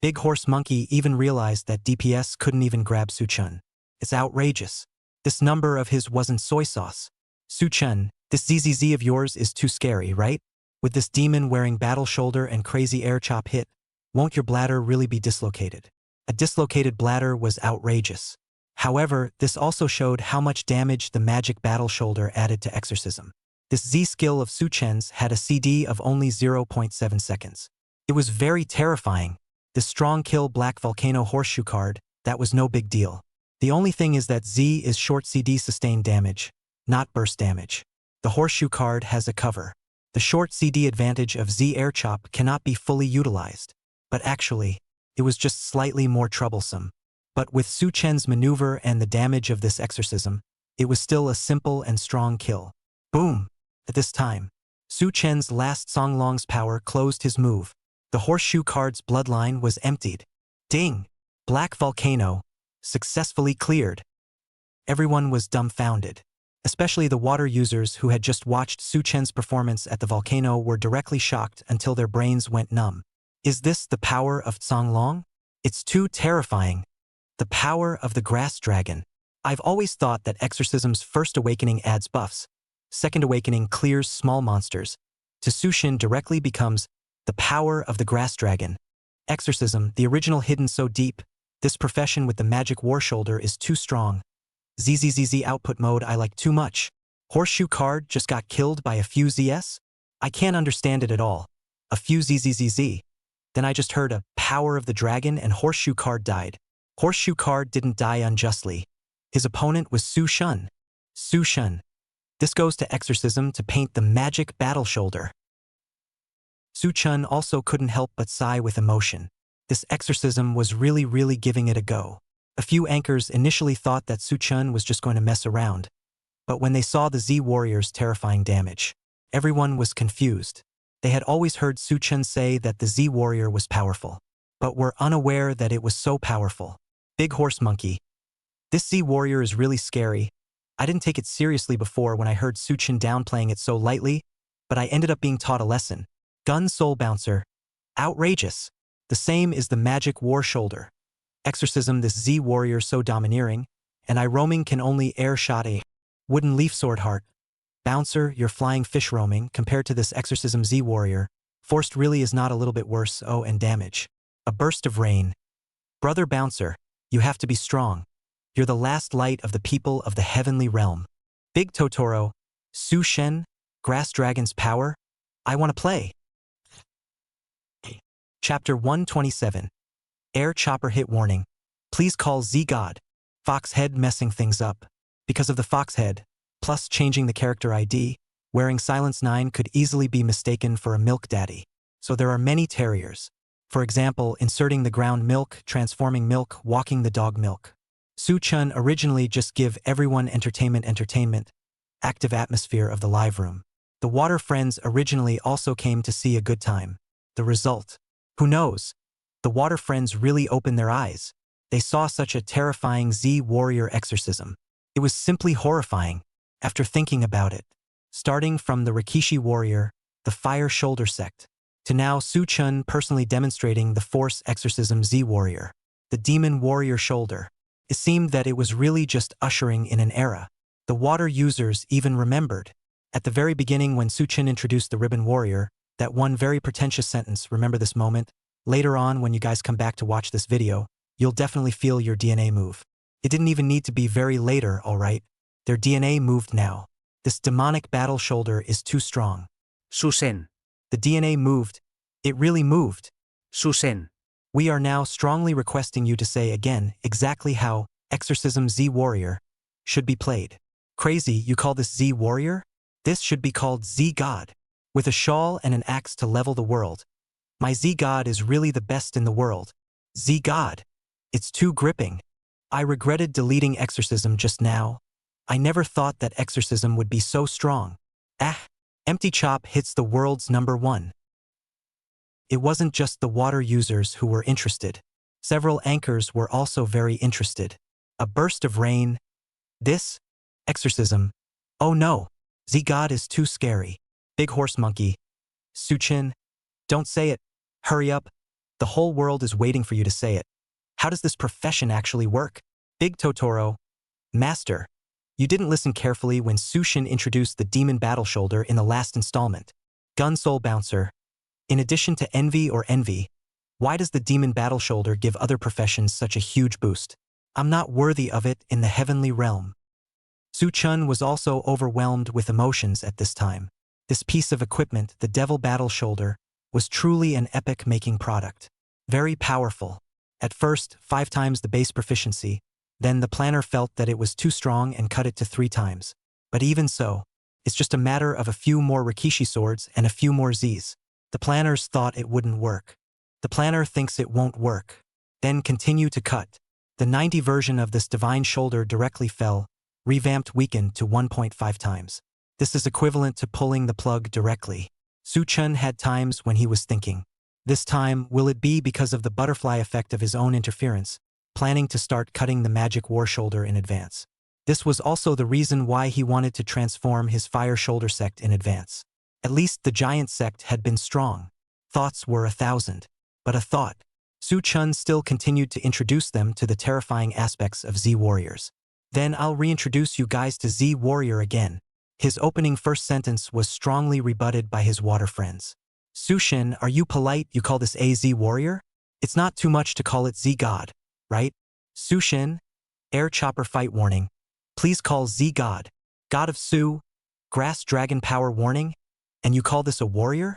Big Horse Monkey even realized that DPS couldn't even grab Su Chen. It's outrageous. This number of his wasn't soy sauce. Su Chen, this ZZZ of yours is too scary, right? With this demon wearing battle shoulder and crazy air chop hit, won't your bladder really be dislocated? A dislocated bladder was outrageous. However, this also showed how much damage the magic battle shoulder added to exorcism. This Z skill of Su Chen's had a CD of only 0.7 seconds. It was very terrifying. The strong kill black volcano horseshoe card, that was no big deal. The only thing is that Z is short CD sustained damage, not burst damage. The horseshoe card has a cover. The short CD advantage of Z air chop cannot be fully utilized. But actually, it was just slightly more troublesome. But with Su Chen's maneuver and the damage of this exorcism, it was still a simple and strong kill. Boom! At this time, Su Chen's last Songlong's power closed his move. The horseshoe card's bloodline was emptied. Ding! Black volcano, successfully cleared. Everyone was dumbfounded. Especially the water users who had just watched Su Chen's performance at the volcano were directly shocked until their brains went numb. Is this the power of Songlong? It's too terrifying. The power of the grass dragon. I've always thought that Exorcism's first awakening adds buffs. Second awakening clears small monsters. To Su Shin directly becomes the power of the grass dragon. Exorcism, the original hidden so deep, this profession with the magic war shoulder is too strong. ZZZZ output mode I like too much. Horseshoe card just got killed by a few ZS? I can't understand it at all. A few ZZZZ. Then I just heard a power of the dragon and horseshoe card died. Horseshoe card didn't die unjustly. His opponent was Su Shun. Su Shun. This goes to Exorcism to paint the magic battle shoulder. Su Chun also couldn't help but sigh with emotion. This Exorcism was really giving it a go. A few anchors initially thought that Su Chun was just going to mess around. But when they saw the Z Warrior's terrifying damage, everyone was confused. They had always heard Su Chun say that the Z Warrior was powerful, but were unaware that it was so powerful. Big horse monkey. This Z Warrior is really scary. I didn't take it seriously before when I heard Su Chun downplaying it so lightly, but I ended up being taught a lesson. Gun Soul Bouncer. Outrageous. The same is the magic war shoulder. Exorcism this Z Warrior so domineering, and I roaming can only air shot a wooden leaf sword heart. Bouncer, your flying fish roaming, compared to this Exorcism Z Warrior, forced really is not a little bit worse, oh and damage. A burst of rain. Brother Bouncer, you have to be strong. You're the last light of the people of the heavenly realm. Big Totoro, Su Shen, Grass Dragon's power. I want to play. Chapter 127. Air Chopper Hit Warning. Please call Z God. Foxhead messing things up. Because of the Foxhead, plus changing the character ID, wearing Silence 9 could easily be mistaken for a milk daddy. So there are many terriers. For example, inserting the ground milk, transforming milk, walking the dog milk. Su Chun originally just give everyone entertainment, active atmosphere of the live room. The water friends originally also came to see a good time. The result? Who knows? The water friends really opened their eyes. They saw such a terrifying Z Warrior exorcism. It was simply horrifying, after thinking about it. Starting from the Rikishi Warrior, the Fire Shoulder sect, to now Su Chun personally demonstrating the Force Exorcism Z Warrior, the Demon Warrior Shoulder. It seemed that it was really just ushering in an era. The water users even remembered. At the very beginning when Su Chun introduced the Ribbon Warrior, that one very pretentious sentence, remember this moment? Later on when you guys come back to watch this video, you'll definitely feel your DNA move. It didn't even need to be very later, alright? Their DNA moved now. This demonic battle shoulder is too strong. Su Shen. The DNA moved. It really moved. Su Shen. We are now strongly requesting you to say again exactly how Exorcism Z Warrior should be played. Crazy, you call this Z Warrior? This should be called Z God. With a shawl and an axe to level the world. My Z God is really the best in the world. Z God. It's too gripping. I regretted deleting Exorcism just now. I never thought that Exorcism would be so strong. Empty Chop hits the world's #1. It wasn't just the water users who were interested. Several anchors were also very interested. A burst of rain. This? Exorcism. Oh no. Z God is too scary. Big horse monkey. Su Chin. Don't say it. Hurry up. The whole world is waiting for you to say it. How does this profession actually work? Big Totoro. Master. You didn't listen carefully when Su Shin introduced the Demon Battle Shoulder in the last installment. Gun Soul Bouncer. In addition to envy, why does the Demon Battle Shoulder give other professions such a huge boost? I'm not worthy of it in the heavenly realm. Su Chun was also overwhelmed with emotions at this time. This piece of equipment, the Devil Battle Shoulder, was truly an epic-making product. Very powerful. At first, 5 times the base proficiency, then the planner felt that it was too strong and cut it to 3 times. But even so, it's just a matter of a few more Rikishi swords and a few more Z's. The planners thought it wouldn't work. The planner thinks it won't work. Then continue to cut. The 90 version of this divine shoulder directly fell, revamped weakened to 1.5 times. This is equivalent to pulling the plug directly. Su Chun had times when he was thinking, this time, will it be because of the butterfly effect of his own interference, planning to start cutting the magic war shoulder in advance. This was also the reason why he wanted to transform his fire shoulder sect in advance. At least the giant sect had been strong. Thoughts were 1,000. But a thought. Su Chun still continued to introduce them to the terrifying aspects of Z Warriors. Then I'll reintroduce you guys to Z Warrior again. His opening first sentence was strongly rebutted by his water friends. Sushin, are you polite? You call this a Z Warrior? It's not too much to call it Z God, right? Sushin, air chopper fight warning. Please call Z God. God of Su, grass dragon power warning? And you call this a warrior?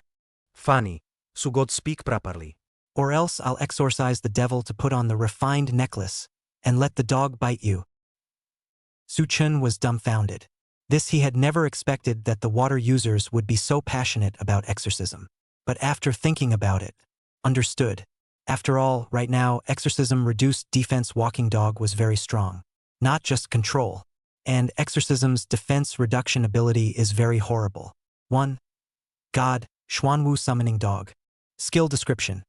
Funny. Su God speak properly. Or else I'll exorcise the devil to put on the refined necklace and let the dog bite you. Su Chun was dumbfounded. This he had never expected that the water users would be so passionate about exorcism. But after thinking about it, understood. After all, right now, exorcism reduced defense walking dog was very strong. Not just control. And exorcism's defense reduction ability is very horrible. 1. God, Xuanwu summoning dog. Skill description.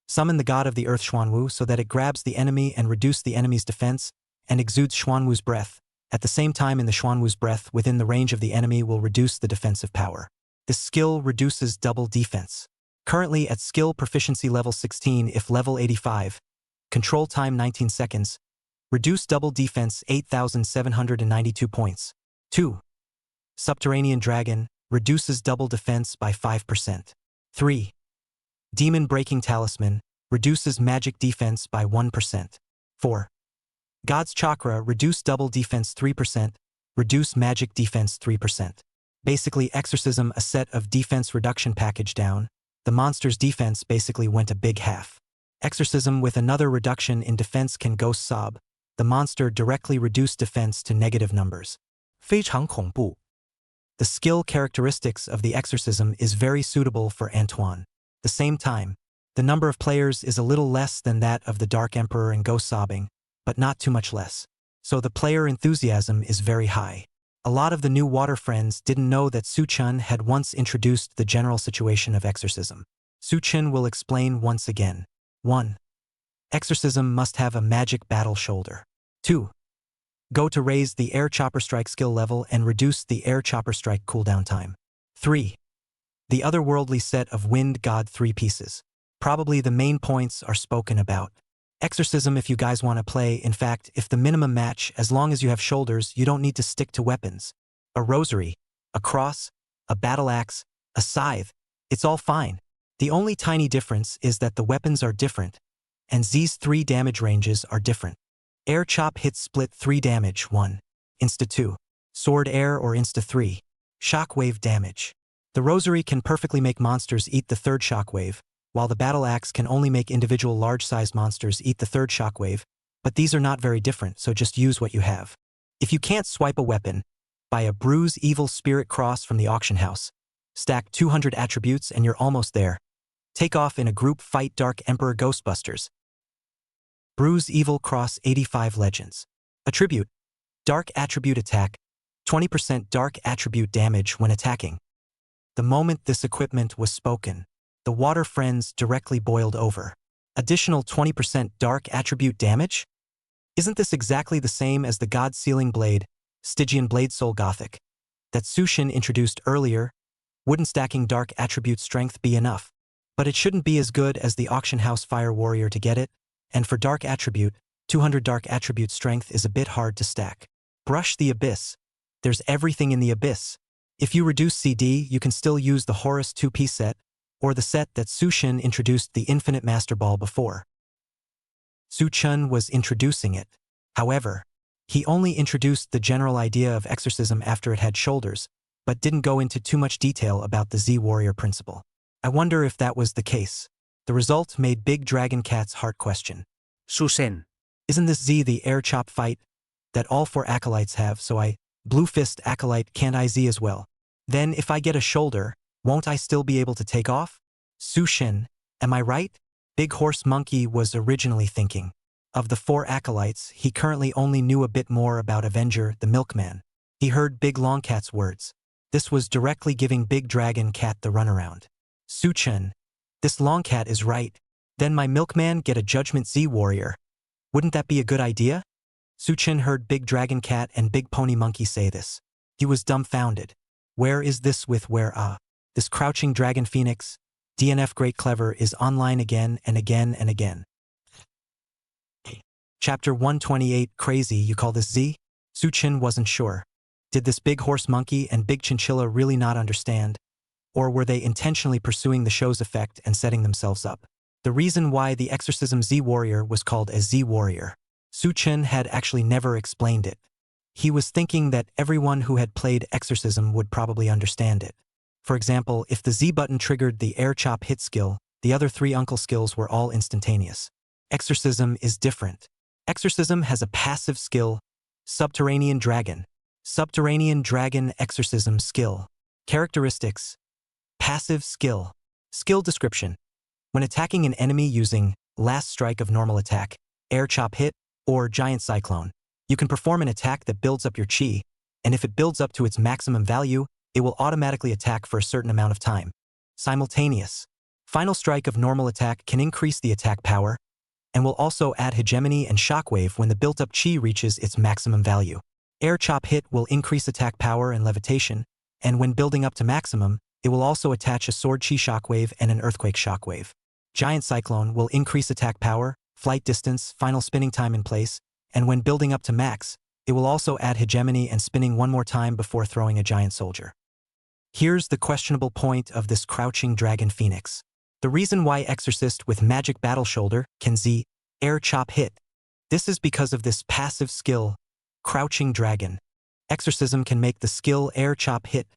Summon the god of the earth Xuanwu so that it grabs the enemy and reduce the enemy's defense and exudes Xuanwu's breath. At the same time in the Xuanwu's breath within the range of the enemy will reduce the defensive power. This skill reduces double defense. Currently at skill proficiency level 16 if level 85. Control time 19 seconds. Reduce double defense 8,792 points. 2. Subterranean dragon reduces double defense by 5%. 3. Demon breaking talisman reduces magic defense by 1%. 4. God's chakra reduce double defense 3%, reduce magic defense 3%. Basically exorcism a set of defense reduction package down, the monster's defense basically went a big half. Exorcism with another reduction in defense can ghost sob, the monster directly reduce defense to negative numbers. 非常恐怖. The skill characteristics of the exorcism is very suitable for Antoine. The same time, the number of players is a little less than that of the Dark Emperor and ghost sobbing, but not too much less. So the player enthusiasm is very high. A lot of the new water friends didn't know that Su Chun had once introduced the general situation of exorcism. Su Chun will explain once again. 1. Exorcism must have a magic battle shoulder. 2. Go to raise the air chopper strike skill level and reduce the air chopper strike cooldown time. 3. The otherworldly set of wind god 3 pieces. Probably the main points are spoken about. Exorcism if you guys want to play, in fact, if the minimum match, as long as you have shoulders, you don't need to stick to weapons. A rosary, a cross, a battle axe, a scythe, it's all fine. The only tiny difference is that the weapons are different, and Z's 3 damage ranges are different. Air chop hits split 3 damage 1, insta 2, sword air or insta 3, shockwave damage. The rosary can perfectly make monsters eat the 3rd shockwave, while the battle axe can only make individual large-sized monsters eat the 3rd shockwave, but these are not very different, so just use what you have. If you can't swipe a weapon, buy a Bruise Evil Spirit Cross from the auction house. Stack 200 attributes and you're almost there. Take off in a group fight Dark Emperor Ghostbusters. Bruise Evil Cross 85 Legends. Attribute: Dark Attribute Attack, 20% Dark Attribute damage when attacking. The moment this equipment was spoken, the water friends directly boiled over. Additional 20% dark attribute damage? Isn't this exactly the same as the God Sealing Blade, Stygian Blade Soul Gothic, that Sushin introduced earlier? Wouldn't stacking dark attribute strength be enough? But it shouldn't be as good as the Auction House Fire Warrior to get it, and for dark attribute, 200 dark attribute strength is a bit hard to stack. Brush the Abyss. There's everything in the Abyss. If you reduce CD, you can still use the Horus 2-piece set, or the set that Sushin introduced the Infinite Master Ball before. Su Chun was introducing it. However, He only introduced the general idea of exorcism after it had shoulders, but didn't go into too much detail about the Z-warrior principle. I wonder if that was the case. The result made Big Dragon Cat's heart question. Susen. Isn't this Z the air chop fight that all 4 acolytes have, so I, Blue Fist acolyte, can't I Z as well? Then if I get a shoulder, won't I still be able to take off? Sushin, am I right? Big Horse Monkey was originally thinking. Of the 4 acolytes, he currently only knew a bit more about Avenger, the milkman. He heard Big Longcat's words. This was directly giving Big Dragon Cat the runaround. Suchen, this Longcat is right. Then my milkman get a Judgment Z warrior. Wouldn't that be a good idea? Suchen heard Big Dragon Cat and Big Pony Monkey say this. He was dumbfounded. Where is this with where this Crouching Dragon Phoenix, DNF Great Clever, is online again and again and again. Chapter 128, Crazy, you call this Z? Suchen wasn't sure. Did this Big Horse Monkey and Big Chinchilla really not understand? Or were they intentionally pursuing the show's effect and setting themselves up? The reason why the Exorcism Z Warrior was called a Z Warrior, Suchen had actually never explained it. He was thinking that everyone who had played Exorcism would probably understand it. For example, if the Z button triggered the air chop hit skill, the other 3 uncle skills were all instantaneous. Exorcism is different. Exorcism has a passive skill, Subterranean Dragon. Subterranean Dragon Exorcism skill. Characteristics. Passive skill. Skill description. When attacking an enemy using Last Strike of Normal Attack, Air Chop Hit, or Giant Cyclone, you can perform an attack that builds up your chi, and if it builds up to its maximum value, it will automatically attack for a certain amount of time. Simultaneous. Final Strike of Normal Attack can increase the attack power, and will also add hegemony and shockwave when the built-up chi reaches its maximum value. Air Chop Hit will increase attack power and levitation, and when building up to maximum, it will also attach a Sword Chi Shockwave and an Earthquake Shockwave. Giant Cyclone will increase attack power, flight distance, final spinning time in place, and when building up to max, it will also add hegemony and spinning one more time before throwing a giant soldier. Here's the questionable point of this Crouching Dragon Phoenix. The reason why Exorcist with Magic Battle Shoulder can Z Air Chop Hit. This is because of this passive skill, Crouching Dragon. Exorcism can make the skill Air Chop Hit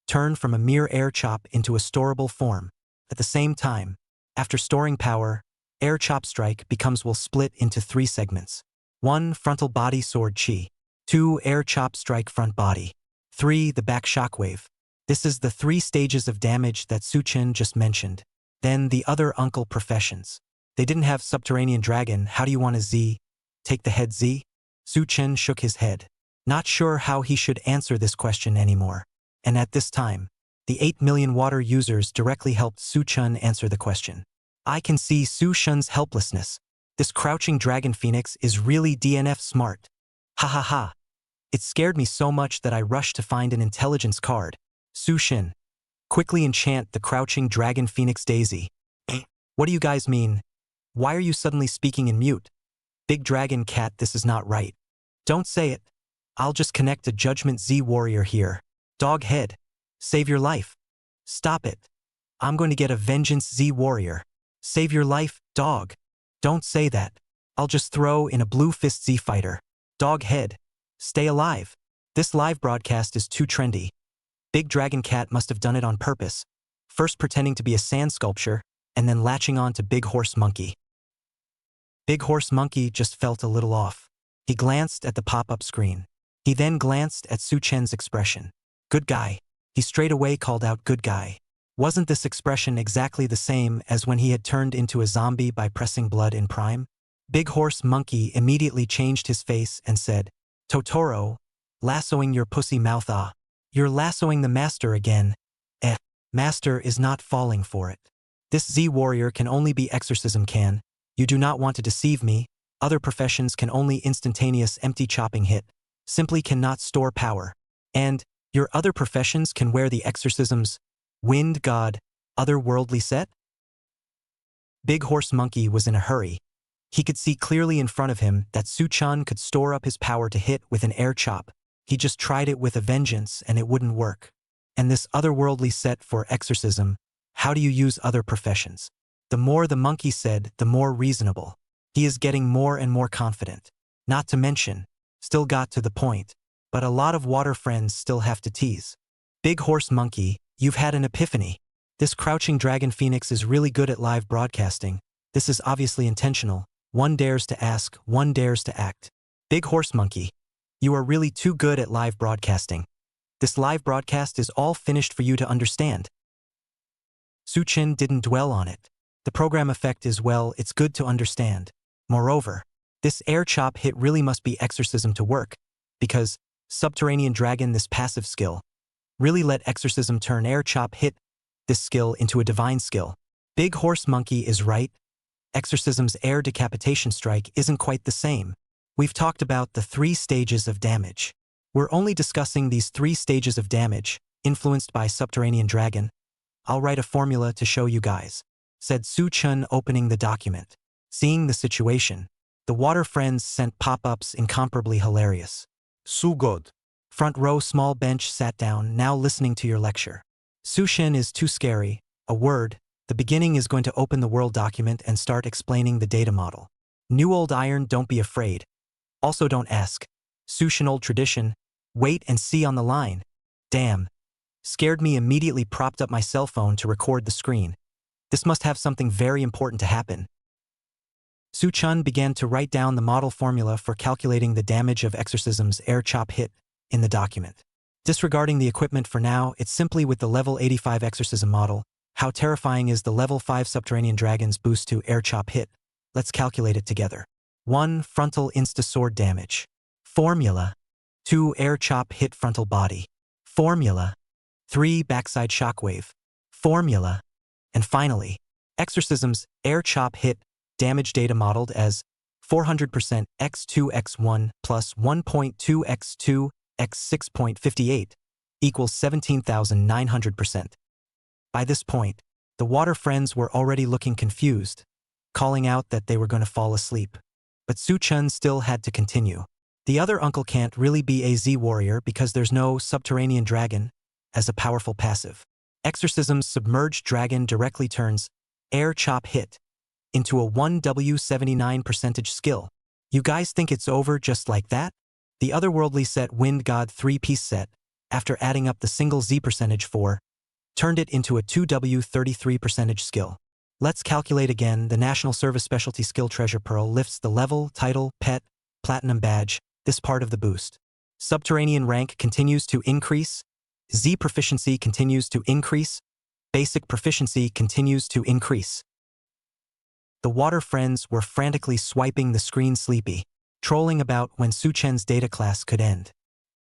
turn from a mere air chop into a storable form. At the same time, after storing power, Air Chop Strike will split into 3 segments. 1. Frontal Body Sword Chi. 2. Air Chop Strike Front Body. 3. The Back Shockwave. This is the 3 stages of damage that Suchen just mentioned. Then the other uncle professions. They didn't have Subterranean Dragon, how do you want to Z? Take the head Z? Suchen shook his head. Not sure how he should answer this question anymore. And at this time, the 8 million water users directly helped Suchen answer the question. I can see Suchen's helplessness. This Crouching Dragon Phoenix is really DNF smart. Ha ha ha. It scared me so much that I rushed to find an intelligence card. Suchen, quickly enchant the Crouching Dragon Phoenix Daisy. What do you guys mean? Why are you suddenly speaking in mute? Big Dragon Cat, this is not right. Don't say it. I'll just connect a Judgment Z Warrior here. Dog head. Save your life. Stop it. I'm going to get a Vengeance Z Warrior. Save your life, dog. Don't say that. I'll just throw in a Blue Fist Z Fighter. Dog head. Stay alive. This live broadcast is too trendy. Big Dragon Cat must have done it on purpose, first pretending to be a sand sculpture, and then latching on to Big Horse Monkey. Big Horse Monkey just felt a little off. He glanced at the pop-up screen. He then glanced at Suchen's expression. Good guy. He straight away called out good guy. Wasn't this expression exactly the same as when he had turned into a zombie by pressing blood in Prime? Big Horse Monkey immediately changed his face and said, Totoro, lassoing your pussy mouth ah. You're lassoing the master again. Master is not falling for it. This Z Warrior can only be Exorcism can. You do not want to deceive me. Other professions can only instantaneous empty chopping hit. Simply cannot store power. And your other professions can wear the Exorcism's Wind God, otherworldly set? Big Horse Monkey was in a hurry. He could see clearly in front of him that Suchen could store up his power to hit with an air chop. He just tried it with a vengeance and it wouldn't work. And this otherworldly set for Exorcism, how do you use other professions? The more the monkey said, the more reasonable. He is getting more and more confident. Not to mention, still got to the point, but a lot of water friends still have to tease. Big Horse Monkey, you've had an epiphany. This crouching dragon phoenix is really good at live broadcasting. This is obviously intentional. One dares to ask, one dares to act. Big Horse Monkey, you are really too good at live broadcasting. This live broadcast is all finished for you to understand. Suchin didn't dwell on it. The program effect is, well, it's good to understand. Moreover, this air chop hit really must be exorcism to work, because Subterranean Dragon, this passive skill, really let exorcism turn air chop hit, this skill, into a divine skill. Big Horse Monkey is right. Exorcism's air decapitation strike isn't quite the same. We've talked about the 3 stages of damage. We're only discussing these 3 stages of damage, influenced by Subterranean Dragon. I'll write a formula to show you guys, said Su Chun, opening the document. Seeing the situation, the water friends sent pop-ups incomparably hilarious. Su God. Front row small bench sat down, now listening to your lecture. Su Shen is too scary. A word. The beginning is going to open the world document and start explaining the data model. New old iron, don't be afraid. Also don't ask. Su Shen old tradition. Wait and see on the line. Damn. Scared me, immediately propped up my cell phone to record the screen. This must have something very important to happen. Su Chun began to write down the model formula for calculating the damage of exorcism's air chop hit in the document. Disregarding the equipment for now, it's simply with the level 85 exorcism model. How terrifying is the level 5 Subterranean Dragon's boost to air chop hit? Let's calculate it together. 1. Frontal insta-sword damage. Formula. 2. Air chop hit frontal body. Formula. 3. Backside shockwave. Formula. And finally, exorcism's air chop hit damage data modeled as 400% x2x1 plus 1.2 x2 x 6.58 equals 17,900%. By this point, the water friends were already looking confused, calling out that they were going to fall asleep. But Su Chun still had to continue. The other uncle can't really be a Z warrior because there's no Subterranean Dragon as a powerful passive. Exorcism's submerged dragon directly turns air chop hit into a 1W79% skill. You guys think it's over just like that? The otherworldly set Wind God 3-piece set, after adding up the single Z percentage for, turned it into a 2W33% skill. Let's calculate again. The National Service Specialty Skill Treasure Pearl lifts the level, title, pet, platinum badge, this part of the boost. Subterranean rank continues to increase. Z proficiency continues to increase. Basic proficiency continues to increase. The water friends were frantically swiping the screen, sleepy, trolling about when Su Chen's data class could end.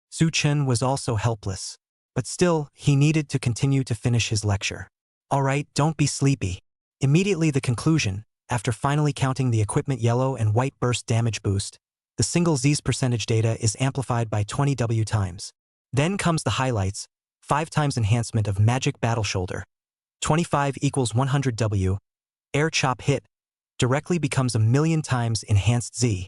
Su Chen was also helpless, but still, he needed to continue to finish his lecture. All right, don't be sleepy. Immediately the conclusion, after finally counting the equipment yellow and white burst damage boost, the single Z's percentage data is amplified by 20 W times. Then comes the highlights, 5 times enhancement of magic battle shoulder. 25 equals 100 W. Air chop hit directly becomes 1,000,000 times enhanced Z.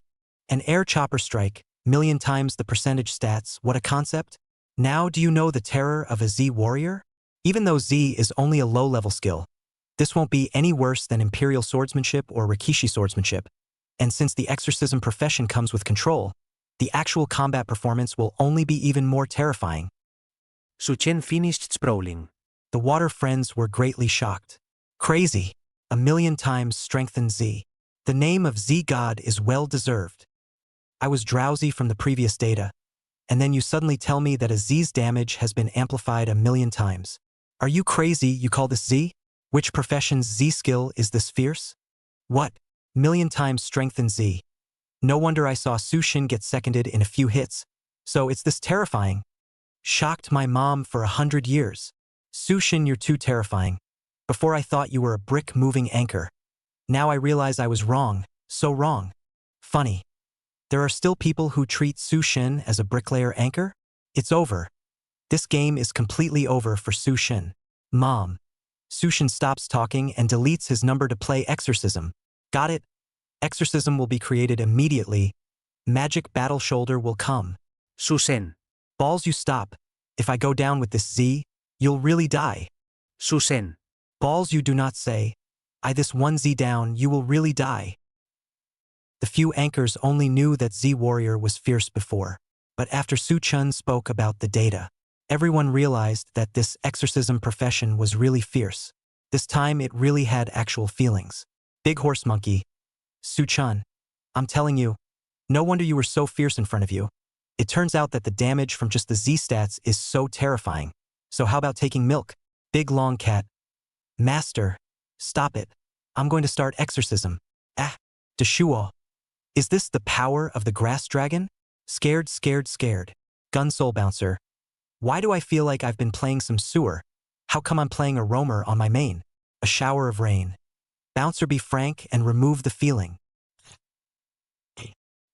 An air chopper strike, 1,000,000 times the percentage stats. What a concept. Now do you know the terror of a Z warrior? Even though Z is only a low-level skill, this won't be any worse than Imperial Swordsmanship or Rikishi Swordsmanship. And since the exorcism profession comes with control, the actual combat performance will only be even more terrifying. Su Chen finished sprawling. The water friends were greatly shocked. Crazy. 1,000,000 times strengthened Z. The name of Z God is well deserved. I was drowsy from the previous data, and then you suddenly tell me that a Z's damage has been amplified 1,000,000 times. Are you crazy? You call this Z? Which profession's Z skill is this fierce? What? 1,000,000 times strengthened Z. No wonder I saw Su Shin get seconded in a few hits. So it's this terrifying. Shocked my mom for 100 years. Su Shin, you're too terrifying. Before I thought you were a brick moving anchor. Now I realize I was wrong, so wrong. Funny. There are still people who treat Su Shin as a bricklayer anchor? It's over. This game is completely over for Su Shin. Mom. Su Shin stops talking and deletes his number to play exorcism. Got it? Exorcism will be created immediately. Magic battle shoulder will come. Su Shen. Balls, you stop. If I go down with this Z, you'll really die. Su Shen. Balls, you do not say. I this one Z down, you will really die. The few anchors only knew that Z-Warrior was fierce before. But after Su Chun spoke about the data, everyone realized that this exorcism profession was really fierce. This time it really had actual feelings. Big horse monkey. Su Chun, I'm telling you, no wonder you were so fierce in front of you. It turns out that the damage from just the Z stats is so terrifying. So how about taking milk? Big long cat. Master, stop it. I'm going to start exorcism. Ah, Deshuo. Is this the power of the grass dragon? Scared, scared, scared. Gun soul bouncer. Why do I feel like I've been playing some sewer? How come I'm playing a roamer on my main? A shower of rain. Bouncer, be frank and remove the feeling.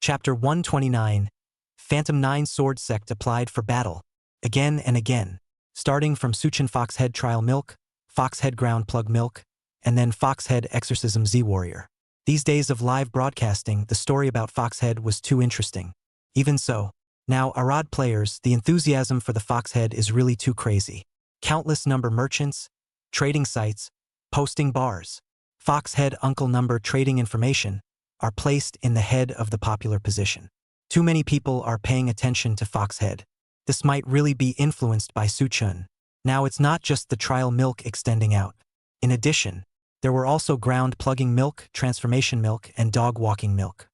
Chapter 129. Phantom 9 Sword Sect applied for battle. Again and again. Starting from Suchin Foxhead Trial Milk, Foxhead Ground Plug Milk, and then Foxhead Exorcism Z-Warrior. These days of live broadcasting, the story about Foxhead was too interesting. Even so, now Arad players, the enthusiasm for the Foxhead is really too crazy. Countless number merchants, trading sites, posting bars, Foxhead Uncle number trading information are placed in the head of the popular position. Too many people are paying attention to Foxhead. This might really be influenced by Suchun. Now it's not just the trial milk extending out. In addition, there were also ground plugging milk, transformation milk, and dog walking milk.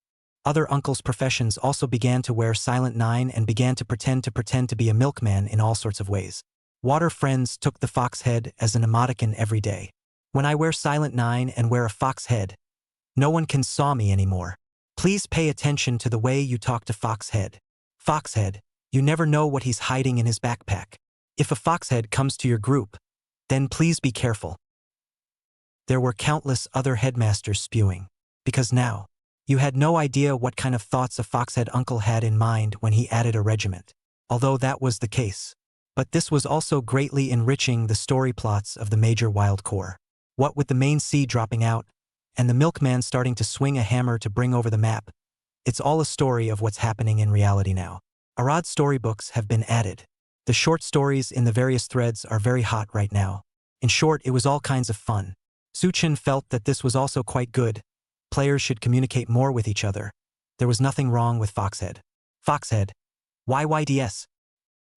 Other uncles' professions also began to wear Silent 9 and began to pretend to be a milkman in all sorts of ways. Water friends took the Foxhead as an emoticon every day. When I wear Silent 9 and wear a Foxhead, no one can saw me anymore. Please pay attention to the way you talk to Foxhead. Foxhead, you never know what he's hiding in his backpack. If a Foxhead comes to your group, then please be careful. There were countless other headmasters spewing, because now, you had no idea what kind of thoughts a Foxhead uncle had in mind when he added a regiment. Although that was the case. But this was also greatly enriching the story plots of the major wild core. What with the main C dropping out, and the milkman starting to swing a hammer to bring over the map, it's all a story of what's happening in reality now. Arad storybooks have been added. The short stories in the various threads are very hot right now. In short, it was all kinds of fun. Suchin felt that this was also quite good. Players should communicate more with each other. There was nothing wrong with Foxhead. Foxhead. YYDS.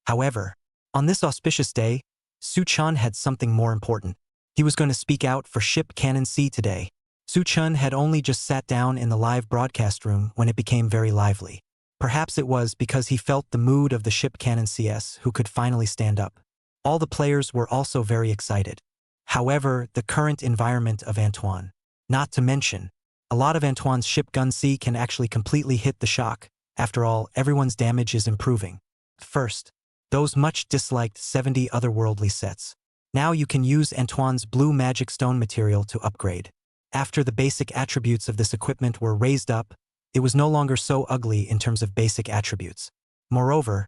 However, on this auspicious day, Suchun had something more important. He was going to speak out for Ship Cannon C today. Suchun had only just sat down in the live broadcast room when it became very lively. Perhaps it was because he felt the mood of the Ship Cannon CS who could finally stand up. All the players were also very excited. However, the current environment of Antoine. Not to mention, a lot of Antoine's ship gun C can actually completely hit the shock. After all, everyone's damage is improving. First, those much disliked 70 otherworldly sets. Now you can use Antoine's blue magic stone material to upgrade. After the basic attributes of this equipment were raised up, it was no longer so ugly in terms of basic attributes. Moreover,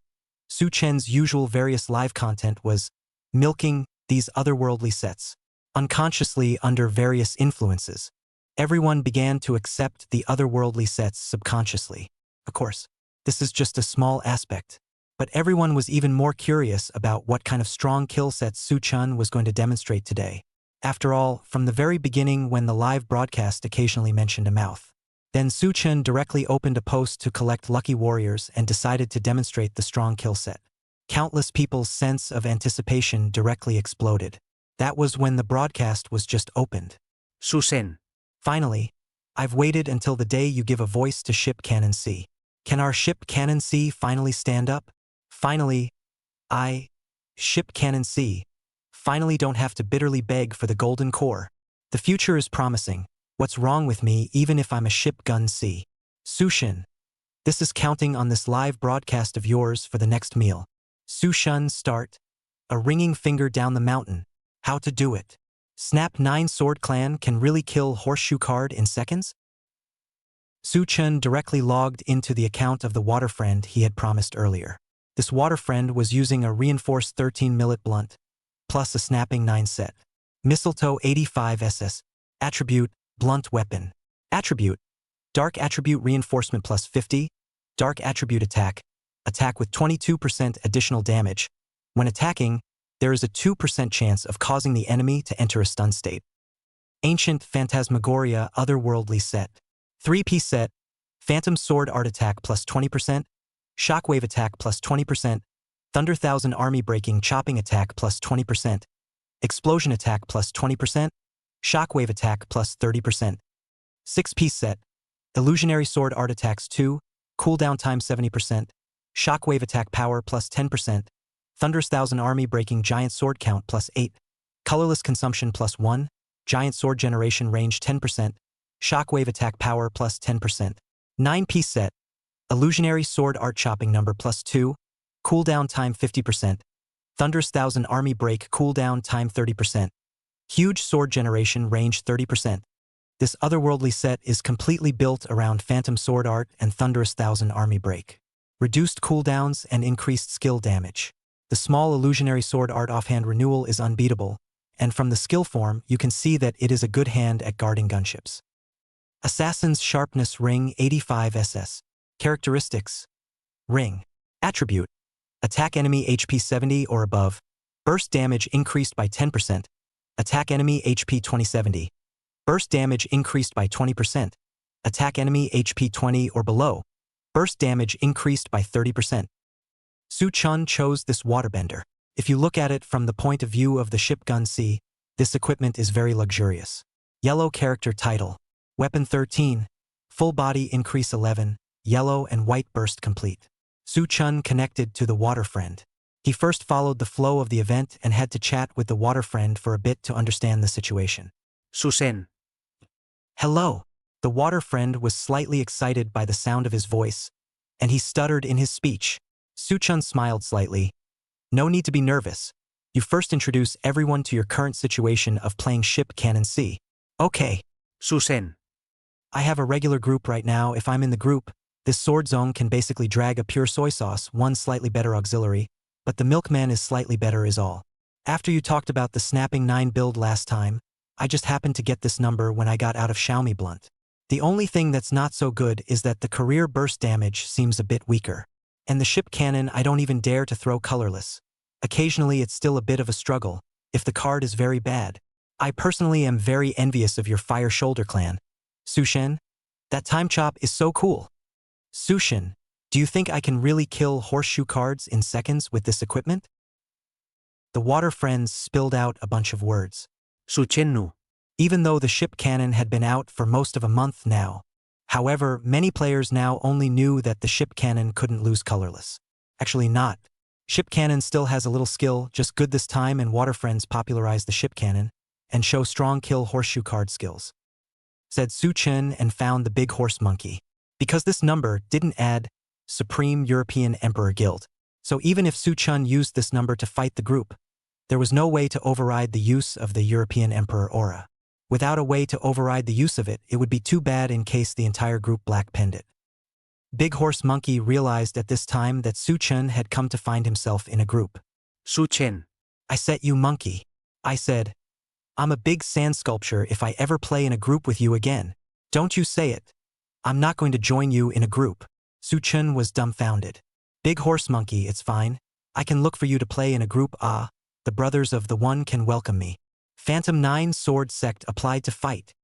Su Chen's usual various live content was milking these otherworldly sets. Unconsciously under various influences, everyone began to accept the otherworldly sets subconsciously. Of course, this is just a small aspect, but everyone was even more curious about what kind of strong kill sets Su Chun was going to demonstrate today. After all, from the very beginning when the live broadcast occasionally mentioned a mouth, then Su Chun directly opened a post to collect lucky warriors and decided to demonstrate the strong kill set. Countless people's sense of anticipation directly exploded. That was when the broadcast was just opened. Susen. Finally, I've waited until the day you give a voice to Ship Cannon C. Can our Ship Cannon C finally stand up? Finally, Ship Cannon C, finally don't have to bitterly beg for the golden core. The future is promising. What's wrong with me even if I'm a Ship Gun C? Sushin. This is counting on this live broadcast of yours for the next meal. Sushin start. A ringing finger down the mountain. How to do it. Snap 9 Sword Clan can really kill Horseshoe Card in seconds? Su Chun directly logged into the account of the water friend he had promised earlier. This water friend was using a reinforced 13 millet blunt, plus a snapping 9 set. Mistletoe 85 SS. Attribute, blunt weapon. Attribute, dark attribute reinforcement plus 50. Dark attribute attack. Attack with 22% additional damage. When attacking, there is a 2% chance of causing the enemy to enter a stun state. Ancient Phantasmagoria Otherworldly Set. 3-piece set, Phantom Sword Art Attack plus 20%, Shockwave Attack plus 20%, Thunder Thousand Army Breaking Chopping Attack plus 20%, Explosion Attack plus 20%, Shockwave Attack plus 30%. 6-piece set, Illusionary Sword Art Attacks 2, cooldown time 70%, Shockwave Attack Power plus 10%, Thunder's Thousand Army Breaking Giant Sword Count plus 8, Colorless Consumption plus 1, Giant Sword Generation Range 10%, Shockwave Attack Power plus 10%. 9-piece set, Illusionary Sword Art Chopping Number plus 2, cooldown time 50%, Thunder's Thousand Army Break cooldown time 30%, Huge Sword Generation Range 30%. This otherworldly set is completely built around Phantom Sword Art and Thunderous Thousand Army Break. Reduced cooldowns and increased skill damage. The small Illusionary Sword Art offhand renewal is unbeatable, and from the skill form you can see that it is a good hand at guarding gunships. Assassin's Sharpness Ring 85 SS. Characteristics. Ring. Attribute. Attack enemy HP 70 or above. Burst damage increased by 10%. Attack enemy HP 2070. Burst damage increased by 20%. Attack enemy HP 20 or below. Burst damage increased by 30%. Su Chun chose this waterbender. If you look at it from the point of view of the ship gun C, this equipment is very luxurious. Yellow character title. Weapon 13. Full body increase 11, yellow and white burst complete. Su Chun connected to the water friend. He first followed the flow of the event and had to chat with the water friend for a bit to understand the situation. Susen. Hello. The water friend was slightly excited by the sound of his voice, and he stuttered in his speech. Su Chun smiled slightly. No need to be nervous. You first introduce everyone to your current situation of playing ship Canon C. Okay. Susen. I have a regular group right now. If I'm in the group, this sword zone can basically drag a pure soy sauce, one slightly better auxiliary, but the milkman is slightly better is all. After you talked about the snapping 9 build last time, I just happened to get this number when I got out of Xiaomi Blunt. The only thing that's not so good is that the career burst damage seems a bit weaker. And the ship cannon I don't even dare to throw colorless. Occasionally it's still a bit of a struggle, if the card is very bad. I personally am very envious of your Fire Shoulder clan. Sushen, that time chop is so cool. Sushen, do you think I can really kill horseshoe cards in seconds with this equipment? The water friends spilled out a bunch of words. Suchennu. Even though the ship cannon had been out for most of a month now. However, many players now only knew that the ship cannon couldn't lose colorless. Actually not. Ship cannon still has a little skill, just good this time, and water friends popularized the ship cannon and show strong kill horseshoe card skills. Said Su Chen and found the big horse monkey. Because this number didn't add Supreme European Emperor Guild. So even if Su Chun used this number to fight the group, there was no way to override the use of the European Emperor aura. Without a way to override the use of it, it would be too bad in case the entire group black-penned it. Big Horse Monkey realized at this time that Su Chun had come to find himself in a group. Su Chen. I set you monkey. I said, I'm a big sand sculpture if I ever play in a group with you again. Don't you say it. I'm not going to join you in a group. Su Chun was dumbfounded. Big Horse Monkey, it's fine. I can look for you to play in a group. Ah, the brothers of the one can welcome me. Phantom 9 Sword Sect applied to fight.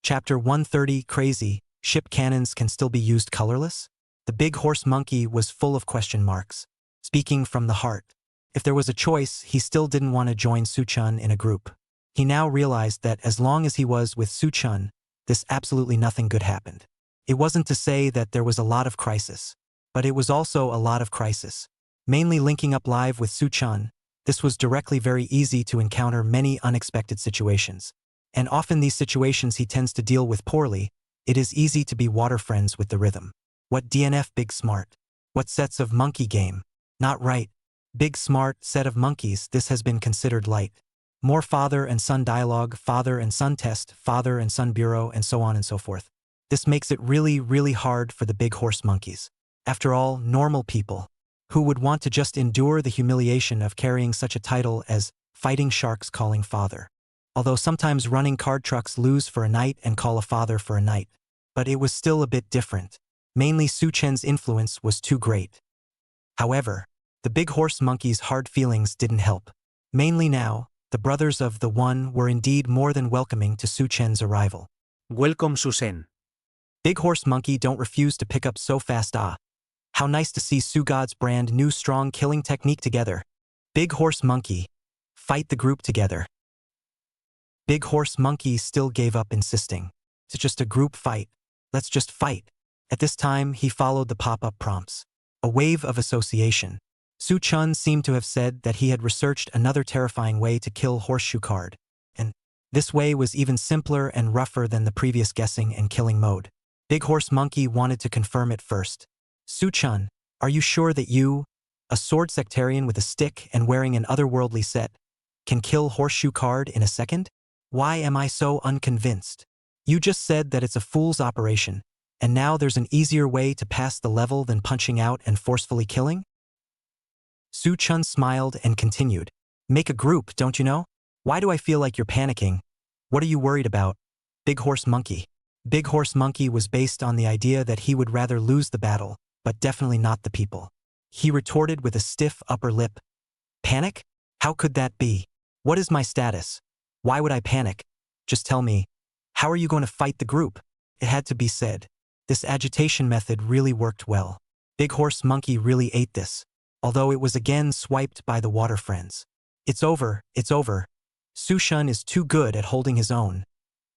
Chapter 130 Crazy, ship cannons can still be used colorless? The Big Horse Monkey was full of question marks. Speaking from the heart. If there was a choice, he still didn't want to join Su Chun in a group. He now realized that as long as he was with Su Chun, this absolutely nothing good happened. It wasn't to say that there was a lot of crisis, but it was also a lot of crisis. Mainly linking up live with Su Chun, this was directly very easy to encounter many unexpected situations. And often these situations he tends to deal with poorly. It is easy to be water friends with the rhythm. What DNF Big Smart? What sets of monkey game? Not right. Big Smart set of monkeys, this has been considered light. More father and son dialogue, father and son test, father and son bureau, and so on and so forth. This makes it really, really hard for the Big Horse Monkeys. After all, normal people, who would want to just endure the humiliation of carrying such a title as Fighting Sharks Calling Father. Although sometimes running card trucks lose for a night and call a father for a night. But it was still a bit different. Mainly Su Chen's influence was too great. However, the Big Horse Monkey's hard feelings didn't help. Mainly now, the brothers of the One were indeed more than welcoming to Su Chen's arrival. Welcome Susen. Big Horse Monkey don't refuse to pick up so fast. Ah. How nice to see Sugod's brand new strong killing technique together. Big Horse Monkey. Fight the group together. Big Horse Monkey still gave up, insisting. It's just a group fight. Let's just fight. At this time, he followed the pop-up prompts. A wave of association. Su Chun seemed to have said that he had researched another terrifying way to kill Horseshoe Card. And this way was even simpler and rougher than the previous guessing and killing mode. Big Horse Monkey wanted to confirm it first. Su Chun, are you sure that you, a sword sectarian with a stick and wearing an otherworldly set, can kill Horseshoe Card in a second? Why am I so unconvinced? You just said that it's a fool's operation, and now there's an easier way to pass the level than punching out and forcefully killing? Su Chun smiled and continued. Make a group, don't you know? Why do I feel like you're panicking? What are you worried about? Big Horse Monkey. Big Horse Monkey was based on the idea that he would rather lose the battle, but definitely not the people. He retorted with a stiff upper lip. Panic? How could that be? What is my status? Why would I panic? Just tell me. How are you going to fight the group? It had to be said. This agitation method really worked well. Big Horse Monkey really ate this, although it was again swiped by the water friends. It's over, it's over. Su Chun is too good at holding his own.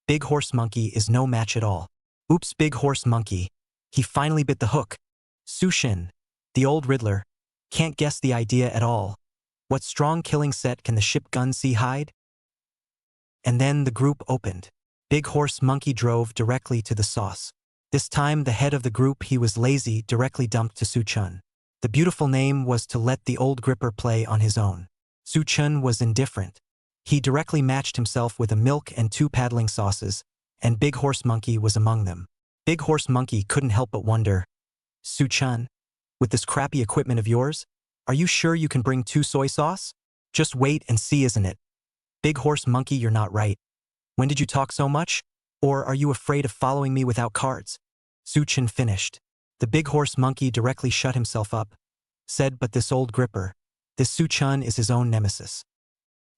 Big Horse Monkey is no match at all. Oops, Big Horse Monkey. He finally bit the hook. Su Shin, the old Riddler, can't guess the idea at all. What strong killing set can the ship gun see hide? And then the group opened. Big Horse Monkey drove directly to the sauce. This time the head of the group, he was lazy, directly dumped to Su Chun. The beautiful name was to let the old gripper play on his own. Su Chun was indifferent. He directly matched himself with a milk and 2 paddling sauces, and Big Horse Monkey was among them. Big Horse Monkey couldn't help but wonder, Su Chun, with this crappy equipment of yours, are you sure you can bring 2 soy sauce? Just wait and see, isn't it? Big Horse Monkey, you're not right. When did you talk so much? Or are you afraid of following me without cards? Su Chun finished. The Big Horse Monkey directly shut himself up, said, but this old gripper, this Su Chun is his own nemesis.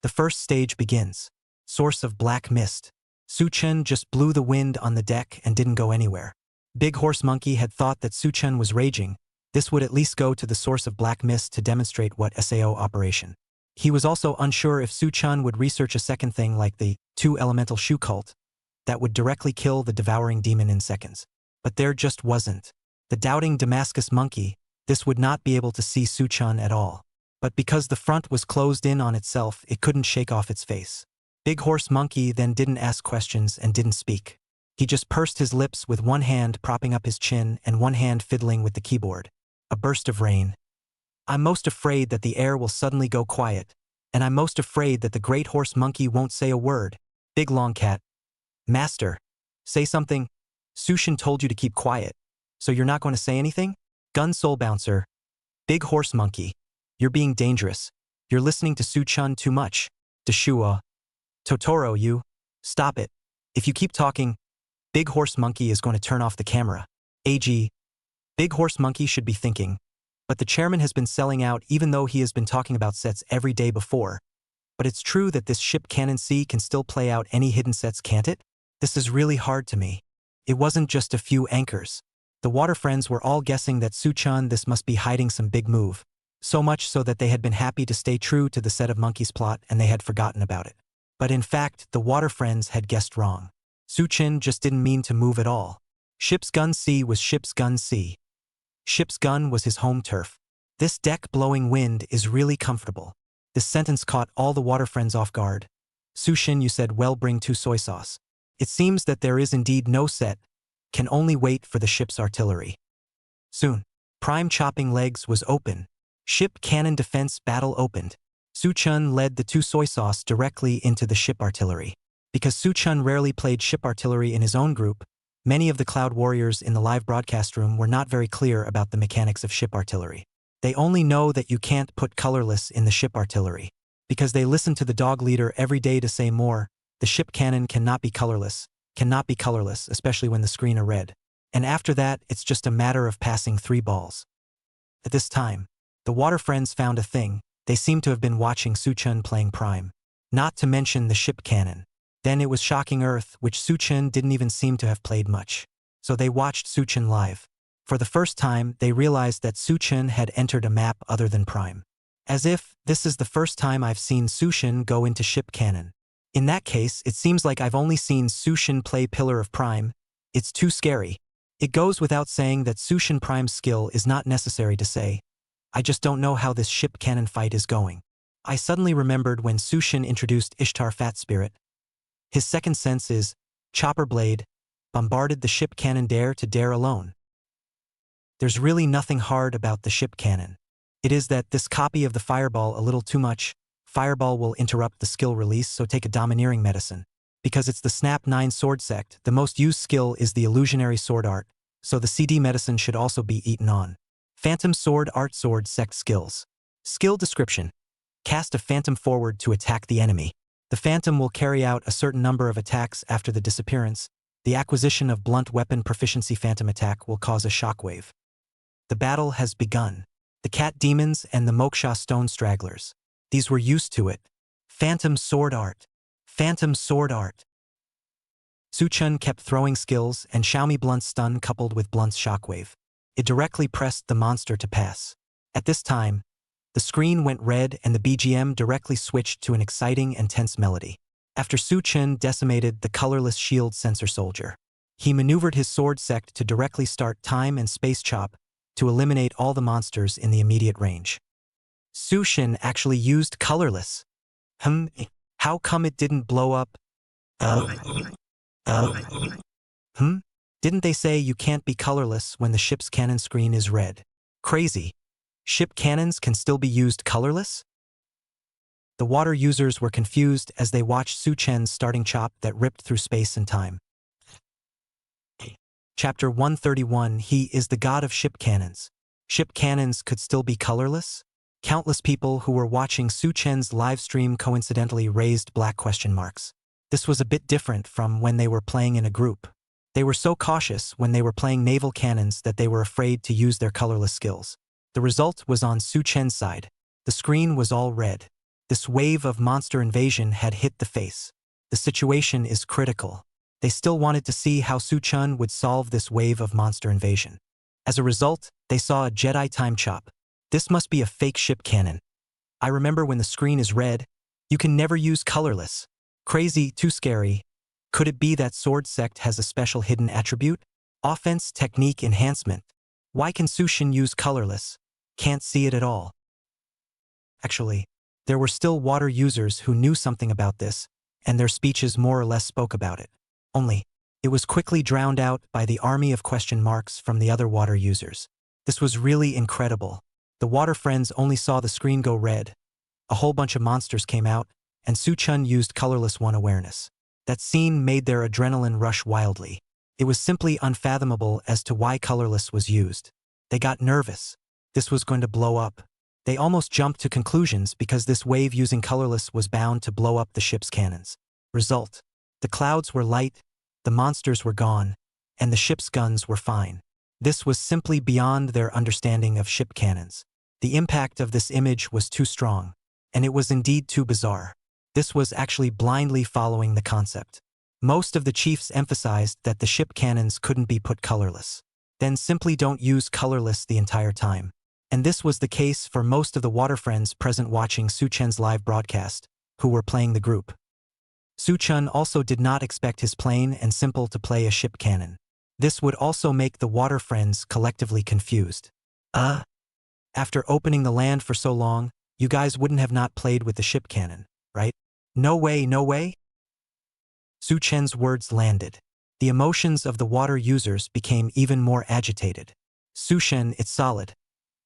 The first stage begins. Source of black mist. Su Chun just blew the wind on the deck and didn't go anywhere. Big Horse Monkey had thought that Su Chun was raging. This would at least go to the source of black mist to demonstrate what SAO operation. He was also unsure if Su Chun would research a second thing like the 2-elemental shoe cult that would directly kill the devouring demon in seconds. But there just wasn't. The doubting Damascus Monkey, this would not be able to see Su Chun at all. But because the front was closed in on itself, it couldn't shake off its face. Big Horse Monkey then didn't ask questions and didn't speak. He just pursed his lips with one hand propping up his chin and one hand fiddling with the keyboard. A burst of rain. I'm most afraid that the air will suddenly go quiet, and I'm most afraid that the Great Horse Monkey won't say a word. Big Long Cat. Master. Say something. Su Chun told you to keep quiet. So you're not going to say anything? Gun Soul Bouncer. Big Horse Monkey. You're being dangerous. You're listening to Su Chun too much. Deshua. Totoro, you. Stop it. If you keep talking, Big Horse Monkey is going to turn off the camera. AG. Big Horse Monkey should be thinking. But the chairman has been selling out even though he has been talking about sets every day before. But it's true that this ship Cannon C can still play out any hidden sets, can't it? This is really hard to me. It wasn't just a few anchors. The water friends were all guessing that Su Chun this must be hiding some big move. So much so that they had been happy to stay true to the set of Monkey's plot and they had forgotten about it. But in fact, the water friends had guessed wrong. Su Chun just didn't mean to move at all. Ship's gun C was ship's gun C. Ship's gun was his home turf. This deck-blowing wind is really comfortable. This sentence caught all the water friends off guard. Su Chun, you said, well, bring 2 soy sauce. It seems that there is indeed no set, can only wait for the ship's artillery. Soon, Prime Chopping Legs was open. Ship Cannon Defense battle opened. Su Chun led the 2 soy sauce directly into the ship artillery. Because Su Chun rarely played ship artillery in his own group, many of the Cloud Warriors in the live broadcast room were not very clear about the mechanics of ship artillery. They only know that you can't put colorless in the ship artillery. Because they listen to the dog leader every day to say more, the ship cannon cannot be colorless, especially when the screen are red. And after that, it's just a matter of passing 3 balls. At this time, the water friends found a thing. They seemed to have been watching Su Chun playing Prime. Not to mention the ship cannon. Then it was Shocking Earth, which Su Chun didn't even seem to have played much. so they watched Suchun live. For the first time, they realized that Suchun had entered a map other than Prime. As if, this is the first time I've seen Suchun go into ship canon. In that case, it seems like I've only seen Suchun play Pillar of Prime. It's too scary. It goes without saying that Suchun Prime's skill is not necessary to say. I just don't know how this ship canon fight is going. I suddenly remembered when Suchun introduced Ishtar Fat Spirit. His second sense is, Chopper Blade, bombarded the ship cannon dare to dare alone. There's really nothing hard about the ship cannon. It is that this copy of the Fireball a little too much. Fireball will interrupt the skill release, so take a domineering medicine. Because it's the Snap 9 sword sect, the most used skill is the illusionary sword art, so the CD medicine should also be eaten on. Phantom sword art sword sect skills. Skill description. Cast a phantom forward to attack the enemy. The phantom will carry out a certain number of attacks after the disappearance. The acquisition of blunt weapon proficiency phantom attack will cause a shockwave. The battle has begun. The cat demons and the Moksha stone stragglers. These were used to it. Phantom sword art. Phantom sword art. Suchun kept throwing skills, and Xiaomi Blunt's stun coupled with Blunt's shockwave. It directly pressed the monster to pass. At this time, the screen went red and the BGM directly switched to an exciting and tense melody. After Suchun decimated the colorless shield sensor soldier, he maneuvered his sword sect to directly start time and space chop to eliminate all the monsters in the immediate range. Suchun actually used colorless. How come it didn't blow up? Didn't they say you can't be colorless when the ship's cannon screen is red? Crazy. Ship cannons can still be used colorless? The water users were confused as they watched Suchun's starting chop that ripped through space and time. Chapter 131. He is the god of ship cannons. Ship cannons could still be colorless? Countless people who were watching Suchun's live stream coincidentally raised black question marks. This was a bit different from when they were playing in a group. They were so cautious when they were playing naval cannons that they were afraid to use their colorless skills. The result was on Suchun's side. The screen was all red. This wave of monster invasion had hit the face. The situation is critical. They still wanted to see how Suchun would solve this wave of monster invasion. As a result, they saw a Jedi time chop. This must be a fake ship cannon. I remember when the screen is red, you can never use colorless. Crazy, too scary. Could it be that sword sect has a special hidden attribute? Offense technique enhancement. Why can Suchun use colorless? Can't see it at all. Actually, there were still water users who knew something about this, and their speeches more or less spoke about it. Only, it was quickly drowned out by the army of question marks from the other water users. This was really incredible. The water friends only saw the screen go red. A whole bunch of monsters came out, and Suchun used colorless one awareness. That scene made their adrenaline rush wildly. It was simply unfathomable as to why colorless was used. They got nervous. This was going to blow up. They almost jumped to conclusions because this wave using colorless was bound to blow up the ship's cannons. Result: the clouds were light, the monsters were gone, and the ship's guns were fine. This was simply beyond their understanding of ship cannons. The impact of this image was too strong, and it was indeed too bizarre. This was actually blindly following the concept. Most of the chiefs emphasized that the ship cannons couldn't be put colorless. Then simply don't use colorless the entire time. And this was the case for most of the water friends present watching Suchun's live broadcast, who were playing the group. Suchun also did not expect his plain and simple to play a ship cannon. This would also make the water friends collectively confused. After opening the land for so long, you guys wouldn't have not played with the ship cannon, right? No way, no way? Suchun's words landed. The emotions of the water users became even more agitated. Suchun, it's solid.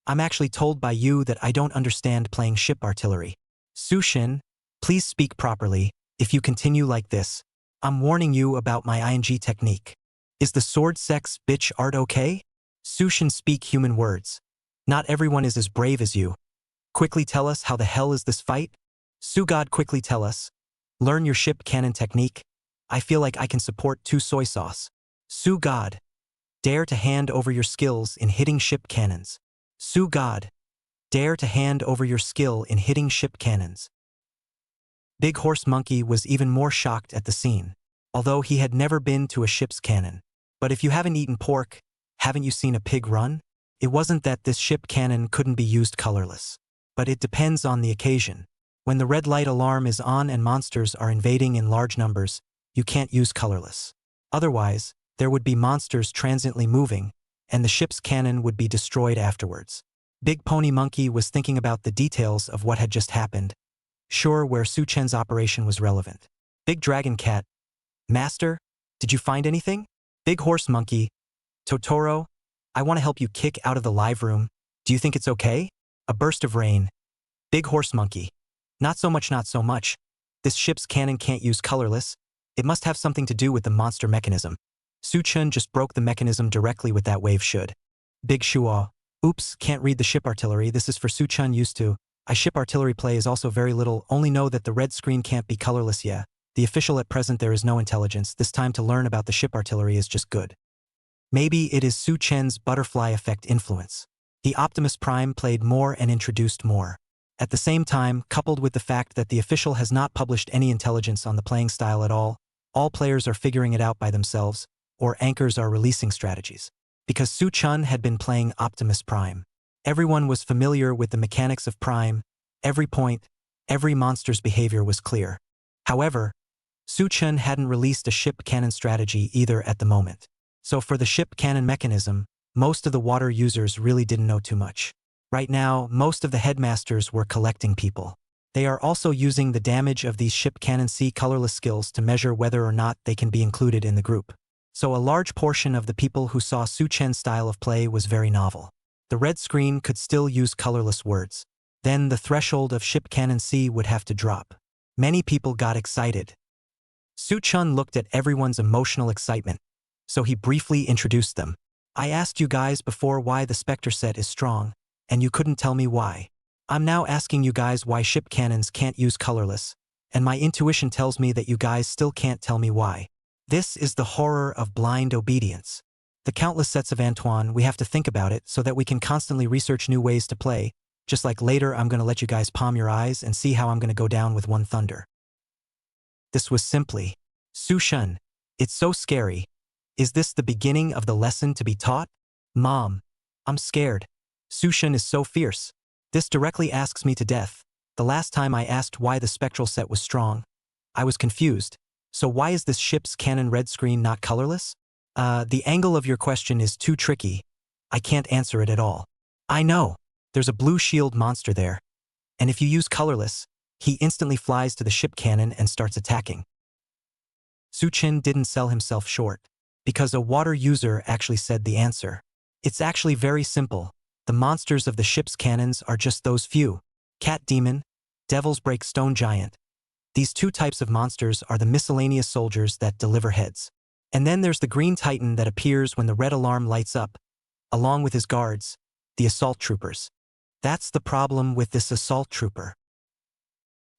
I'm actually told by you that I don't understand playing ship artillery. Suchun, please speak properly. If you continue like this, I'm warning you about my ING technique. Is the sword sex bitch art okay? Suchun, speak human words. Not everyone is as brave as you. Quickly tell us how the hell is this fight? Sugod, quickly tell us. Learn your ship cannon technique. I feel like I can support 2 soy sauce. Sugod, dare to hand over your skills in hitting ship cannons. Sugod, dare to hand over your skill in hitting ship cannons. Big Horse Monkey was even more shocked at the scene, although he had never been to a ship's cannon. But if you haven't eaten pork, haven't you seen a pig run? It wasn't that this ship cannon couldn't be used colorless. But it depends on the occasion. When the red light alarm is on and monsters are invading in large numbers, you can't use colorless. Otherwise, there would be monsters transiently moving, and the ship's cannon would be destroyed afterwards. Big Pony Monkey was thinking about the details of what had just happened, sure where Su Chen's operation was relevant. Big Dragon Cat, Master, did you find anything? Big Horse Monkey, Totoro, I want to help you kick out of the live room. Do you think it's okay? A burst of rain. Big Horse Monkey, not so much, not so much. This ship's cannon can't use colorless. It must have something to do with the monster mechanism. Su Chen just broke the mechanism directly with that wave should. Big Shuo, oops, can't read the ship artillery, this is for Su Chen used to. I ship artillery play is also very little, only know that the red screen can't be colorless, yeah. The official at present there is no intelligence, this time to learn about the ship artillery is just good. Maybe it is Su Chen's butterfly effect influence. The Optimus Prime played more and introduced more. At the same time, coupled with the fact that the official has not published any intelligence on the playing style at all players are figuring it out by themselves, or anchors are releasing strategies. Because Su Chen had been playing Optimus Prime. Everyone was familiar with the mechanics of Prime, every point, every monster's behavior was clear. However, Su Chen hadn't released a ship cannon strategy either at the moment. So for the ship cannon mechanism, most of the water users really didn't know too much. Right now, most of the headmasters were collecting people. They are also using the damage of these ship cannon C colorless skills to measure whether or not they can be included in the group. So a large portion of the people who saw Su Chen's style of play was very novel. The red screen could still use colorless words. Then the threshold of ship cannon C would have to drop. Many people got excited. Su Chen looked at everyone's emotional excitement, so he briefly introduced them. I asked you guys before why the Spectre set is strong, and you couldn't tell me why. I'm now asking you guys why ship cannons can't use colorless, and my intuition tells me that you guys still can't tell me why. This is the horror of blind obedience. The countless sets of Antoine, we have to think about it so that we can constantly research new ways to play, just like later I'm going to let you guys palm your eyes and see how I'm going to go down with one thunder. This was simply, Su Chen, it's so scary. Is this the beginning of the lesson to be taught? Mom, I'm scared. Su Chen is so fierce. This directly asks me to death. The last time I asked why the spectral set was strong, I was confused. So why is this ship's cannon red screen not colorless? The angle of your question is too tricky. I can't answer it at all. I know. There's a blue shield monster there. And if you use colorless, he instantly flies to the ship cannon and starts attacking. Su Chen didn't sell himself short, because a water user actually said the answer. It's actually very simple. The monsters of the ship's cannons are just those few. Cat Demon, Devil's Break Stone Giant. These two types of monsters are the miscellaneous soldiers that deliver heads. And then there's the Green Titan that appears when the red alarm lights up, along with his guards, the assault troopers. That's the problem with this assault trooper.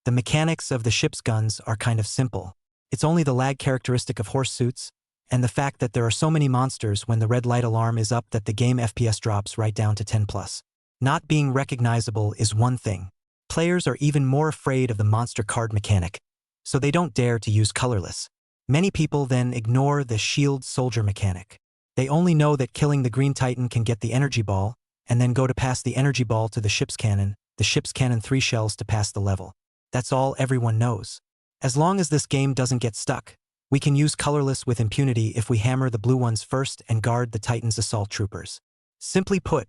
The mechanics of the ship's guns are kind of simple. It's only the lag characteristic of horse suits, and the fact that there are so many monsters when the red light alarm is up that the game FPS drops right down to 10+. Not being recognizable is one thing. Players are even more afraid of the monster card mechanic, so they don't dare to use colorless. Many people then ignore the shield soldier mechanic. They only know that killing the Green Titan can get the energy ball, and then go to pass the energy ball to the ship's cannon 3 shells to pass the level. That's all everyone knows. As long as this game doesn't get stuck, we can use colorless with impunity if we hammer the blue ones first and guard the Titan's assault troopers. Simply put,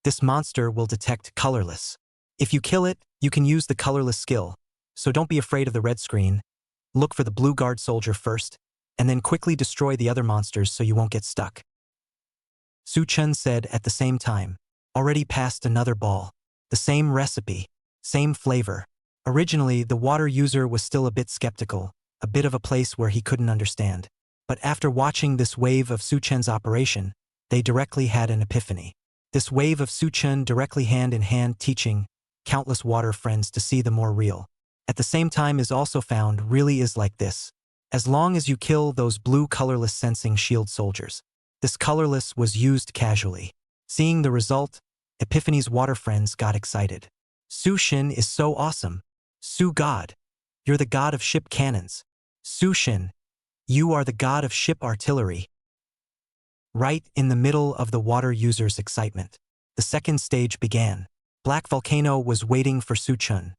this monster will detect colorless. If you kill it, you can use the colorless skill, so don't be afraid of the red screen. Look for the blue guard soldier first, and then quickly destroy the other monsters so you won't get stuck. Su Chen said at the same time, already passed another ball. The same recipe, same flavor. Originally, the water user was still a bit skeptical, a bit of a place where he couldn't understand. But after watching this wave of Su Chen's operation, they directly had an epiphany. This wave of Su Chen directly hand-in-hand teaching countless water friends to see the more real. At the same time is also found really is like this. As long as you kill those blue colorless sensing shield soldiers. This colorless was used casually. Seeing the result, Epiphany's water friends got excited. Su Shin is so awesome. Su God. You're the god of ship cannons. Su Shin. You are the god of ship artillery. Right in the middle of the water user's excitement, the second stage began. Black Volcano was waiting for Su-chun.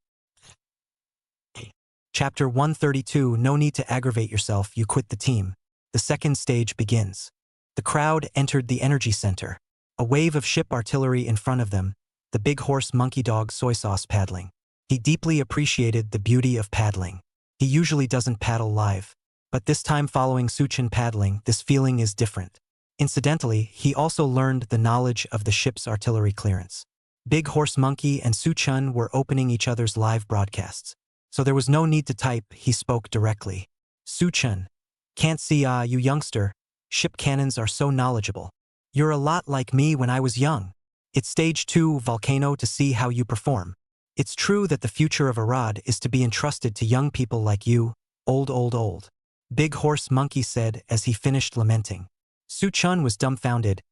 Chapter 132, No need to aggravate yourself, you quit the team. The second stage begins. The crowd entered the energy center. A wave of ship artillery in front of them, the big horse monkey dog soy sauce paddling. He deeply appreciated the beauty of paddling. He usually doesn't paddle live. But this time following Su-chun paddling, this feeling is different. Incidentally, he also learned the knowledge of the ship's artillery clearance. Big Horse Monkey and Su-chun were opening each other's live broadcasts. So there was no need to type, he spoke directly. Su-chun. Can't see you youngster. Ship cannons are so knowledgeable. You're a lot like me when I was young. It's stage 2, Volcano, to see how you perform. It's true that the future of Arad is to be entrusted to young people like you, old. Big Horse Monkey said as he finished lamenting. Su-chun was dumbfounded.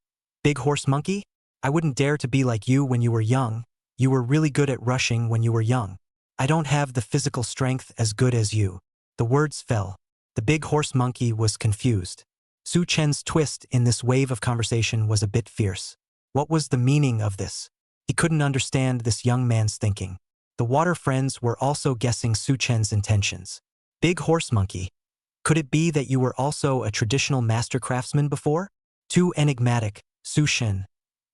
Big Horse Monkey? I wouldn't dare to be like you when you were young. You were really good at rushing when you were young. I don't have the physical strength as good as you. The words fell. The Big Horse Monkey was confused. Su-chun's twist in this wave of conversation was a bit fierce. What was the meaning of this? He couldn't understand this young man's thinking. The water friends were also guessing Su-chun's intentions. Big Horse Monkey. Could it be that you were also a traditional master craftsman before? Too enigmatic, Su-chun.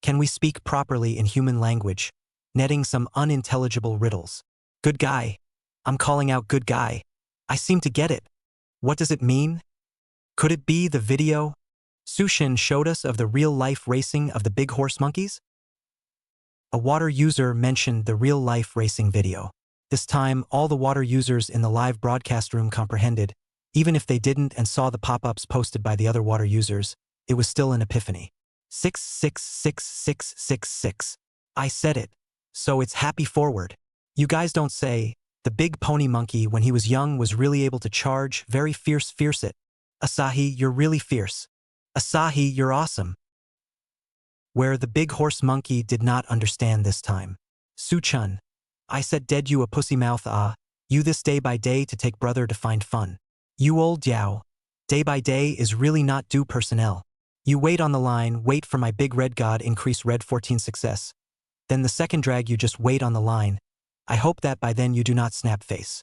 Can we speak properly in human language? Netting some unintelligible riddles. Good guy. I'm calling out good guy. I seem to get it. What does it mean? Could it be the video Su-chun showed us of the real-life racing of the Big Horse Monkeys? A water user mentioned the real-life racing video. This time, all the water users in the live broadcast room comprehended. Even if they didn't and saw the pop-ups posted by the other water users, it was still an epiphany. 6666666. I said it. So it's happy forward. You guys don't say, the big pony monkey when he was young was really able to charge, very fierce it. Asahi, you're really fierce. Asahi, you're awesome. Where the Big Horse Monkey did not understand this time. Su-chun. I said dead you a pussy mouth you this day by day to take brother to find fun. You old Yao. Day by day is really not due personnel. You wait on the line, wait for my big red god increase red 14 success. Then the second drag you just wait on the line. I hope that by then you do not snap face.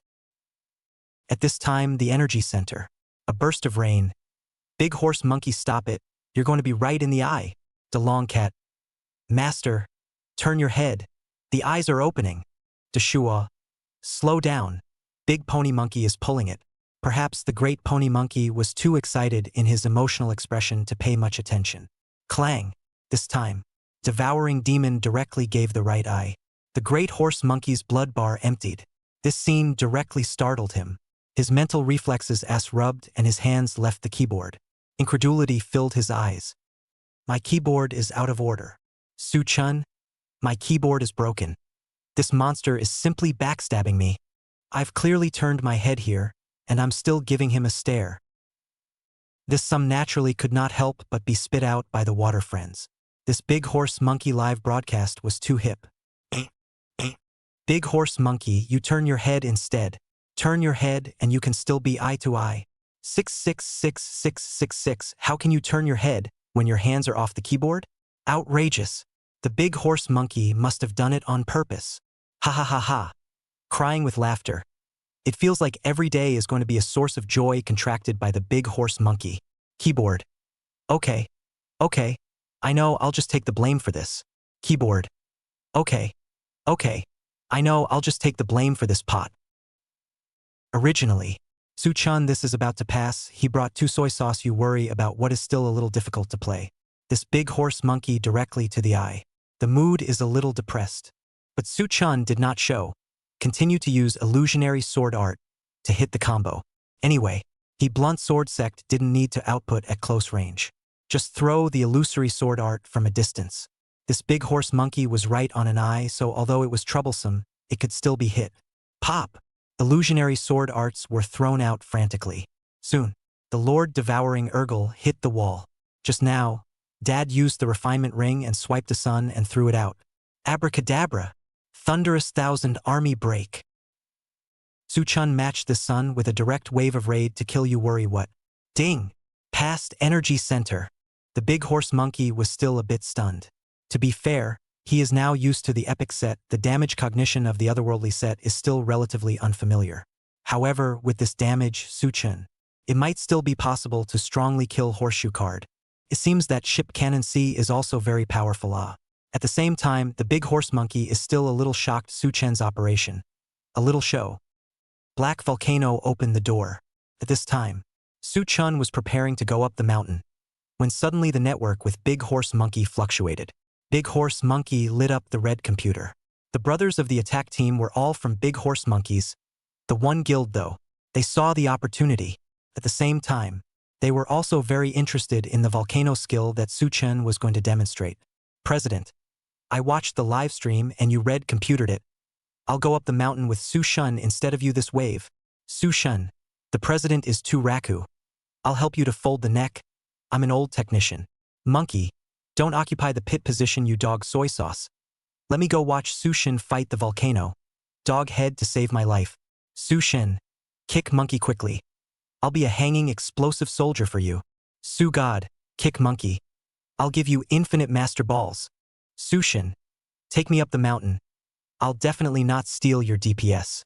At this time, the energy center. A burst of rain. Big Horse Monkey, stop it. You're going to be right in the eye. The long cat. Master. Turn your head. The eyes are opening. Deshua. Slow down. Big Pony Monkey is pulling it. Perhaps the Great Pony Monkey was too excited in his emotional expression to pay much attention. Clang. This time, Devouring Demon directly gave the right eye. The Great Horse Monkey's blood bar emptied. This scene directly startled him. His mental reflexes rubbed and his hands left the keyboard. Incredulity filled his eyes. My keyboard is out of order. Su-chun, my keyboard is broken. This monster is simply backstabbing me. I've clearly turned my head here, and I'm still giving him a stare. This sum naturally could not help but be spit out by the water friends. This Big Horse Monkey live broadcast was too hip. Big Horse Monkey, you turn your head instead. Turn your head and you can still be eye to eye. 6666666. How can you turn your head when your hands are off the keyboard? Outrageous. The Big Horse Monkey must have done it on purpose. Ha ha ha ha. Crying with laughter. It feels like every day is going to be a source of joy contracted by the Big Horse Monkey. Keyboard. Okay. I know, I'll just take the blame for this. Keyboard. Okay. I know, I'll just take the blame for this pot. Originally, Su-chun, this is about to pass. He brought 2 soy sauce. You worry about what is still a little difficult to play. This Big Horse Monkey directly to the eye. The mood is a little depressed. But Su-chun did not show. Continue to use illusionary sword art to hit the combo. Anyway, he blunt sword sect didn't need to output at close range. Just throw the illusory sword art from a distance. This Big Horse Monkey was right on an eye, so although it was troublesome, it could still be hit. Pop! Illusionary sword arts were thrown out frantically. Soon, the Lord Devouring Urgle hit the wall. Just now, Dad used the refinement ring and swiped the sun and threw it out. Abracadabra! Thunderous thousand army break. Su-chun matched the sun with a direct wave of raid to kill you worry what. Ding! Past energy center. The big horse monkey was still a bit stunned. To be fair, he is now used to the epic set. The damage cognition of the otherworldly set is still relatively unfamiliar. However, with this damage, Suchun, it might still be possible to strongly kill Horseshoe Card. It seems that Ship Cannon C is also very powerful. At the same time, the big horse monkey is still a little shocked. Suchun's operation. A little show. Black Volcano opened the door. At this time, Suchun was preparing to go up the mountain, when suddenly the network with Big Horse Monkey fluctuated. Big Horse Monkey lit up the red computer. The brothers of the attack team were all from Big Horse Monkeys. The one guild though, they saw the opportunity. At the same time, they were also very interested in the volcano skill that Suchun was going to demonstrate. President, I watched the live stream and you red computered it. I'll go up the mountain with Suchun instead of you this wave. Suchun, the president is too raku. I'll help you to fold the neck. I'm an old technician. Monkey, don't occupy the pit position, you dog soy sauce. Let me go watch Suchun fight the volcano. Dog head to save my life. Suchun, kick monkey quickly. I'll be a hanging explosive soldier for you. Su God, kick monkey. I'll give you infinite master balls. Suchun, take me up the mountain. I'll definitely not steal your DPS.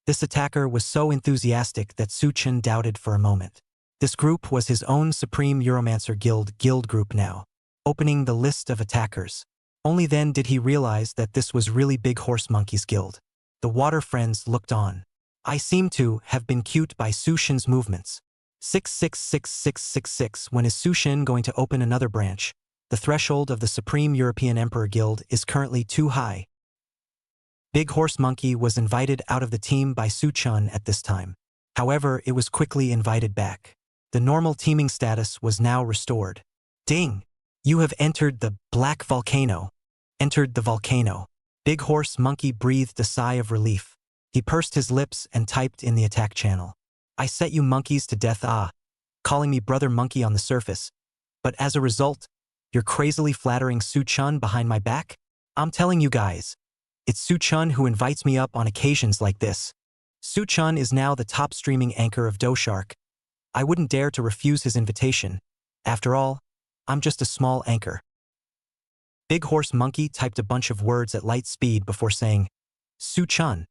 This attacker was so enthusiastic that Suchun doubted for a moment. This group was his own Supreme Euromancer guild group now, opening the list of attackers. Only then did he realize that this was really Big Horse Monkey's guild. The water friends looked on. I seem to have been cute by Suchun's movements. 666666. When is Suchun going to open another branch? The threshold of the Supreme European Emperor Guild is currently too high. Big Horse Monkey was invited out of the team by Suchun at this time. However, it was quickly invited back. The normal teaming status was now restored. Ding! You have entered the Black Volcano. Entered the volcano. Big Horse Monkey breathed a sigh of relief. He pursed his lips and typed in the attack channel. I set you monkeys to death, calling me brother monkey on the surface. But as a result, you're crazily flattering Suchun behind my back? I'm telling you guys, it's Suchun who invites me up on occasions like this. Suchun is now the top streaming anchor of DoShark. I wouldn't dare to refuse his invitation. After all, I'm just a small anchor. Big Horse Monkey typed a bunch of words at light speed before saying, Suchun,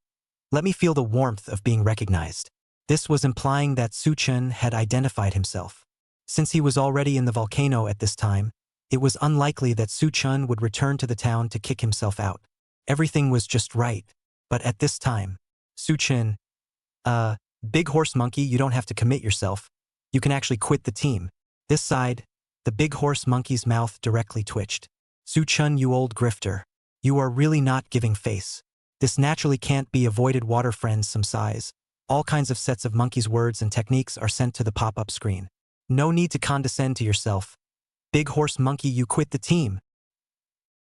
let me feel the warmth of being recognized. This was implying that Suchun had identified himself. Since he was already in the volcano at this time, it was unlikely that Suchun would return to the town to kick himself out. Everything was just right. But at this time, Suchun, Big Horse Monkey, you don't have to commit yourself. You can actually quit the team. This side, the Big Horse Monkey's mouth directly twitched. Suchun, you old grifter. You are really not giving face. This naturally can't be avoided. Water friends some size. All kinds of sets of monkeys' words and techniques are sent to the pop-up screen. No need to condescend to yourself. Big Horse Monkey, you quit the team.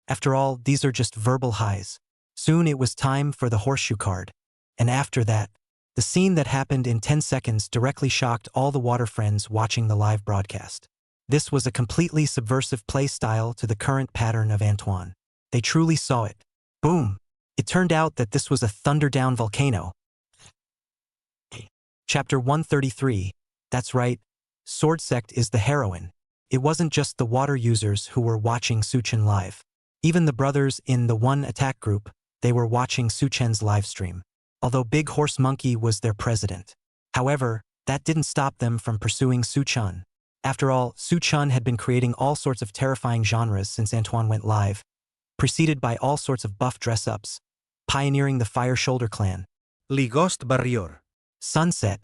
After all, these are just verbal highs. Soon it was time for the horseshoe card. And after that, the scene that happened in 10 seconds directly shocked all the water friends watching the live broadcast. This was a completely subversive play style to the current pattern of Antoine. They truly saw it. Boom! It turned out that this was a thunder-down volcano. Chapter 133. That's right, Sword Sect is the heroine. It wasn't just the water users who were watching Suchun live. Even the brothers in the One Attack group, they were watching Suchun's livestream. Although Big Horse Monkey was their president. However, that didn't stop them from pursuing Suchun. After all, Suchun had been creating all sorts of terrifying genres since Antoine went live, preceded by all sorts of buff dress-ups, pioneering the Fire Shoulder Clan. Ligost Barrier. Sunset.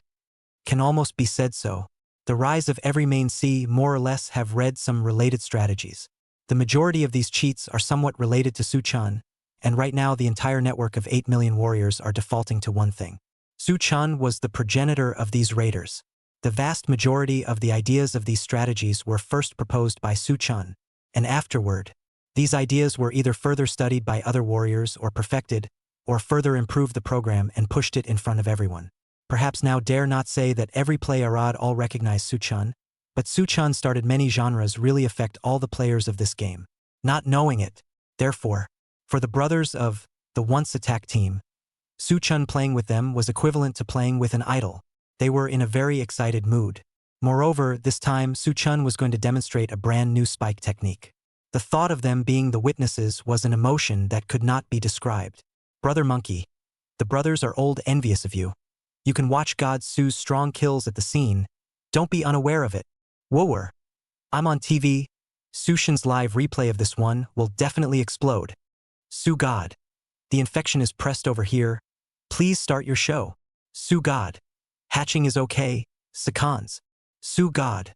Can almost be said so. The rise of every main C more or less have read some related strategies. The majority of these cheats are somewhat related to Suchun, and right now the entire network of 8 million warriors are defaulting to one thing. Suchun was the progenitor of these raiders. The vast majority of the ideas of these strategies were first proposed by Suchun, and afterward, these ideas were either further studied by other warriors or perfected, or further improved the program and pushed it in front of everyone. Perhaps now dare not say that every player all recognize Suchun, but Suchun started many genres really affect all the players of this game. Not knowing it, therefore, for the brothers of the Once Attack team, Suchun playing with them was equivalent to playing with an idol. They were in a very excited mood. Moreover, this time Su-chun was going to demonstrate a brand new spike technique. The thought of them being the witnesses was an emotion that could not be described. Brother Monkey, the brothers are old envious of you. You can watch God Su's strong kills at the scene. Don't be unaware of it. Whoa, I'm on TV. Su-chun's live replay of this one will definitely explode. Su God. The infection is pressed over here. Please start your show. Su God. Hatching is okay. Seconds. Su God.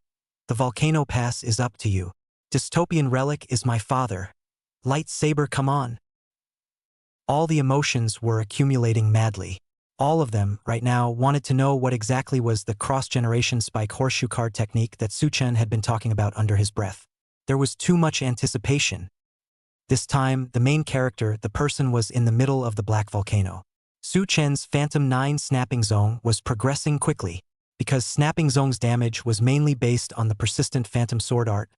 The volcano pass is up to you. Dystopian relic is my father. Lightsaber, come on. All the emotions were accumulating madly. All of them, right now, wanted to know what exactly was the cross-generation spike horseshoe card technique that Su-chun had been talking about under his breath. There was too much anticipation. This time, the main character, the person, was in the middle of the black volcano. Su-chun's Phantom 9 snapping zone was progressing quickly, because snapping zone's damage was mainly based on the persistent phantom sword art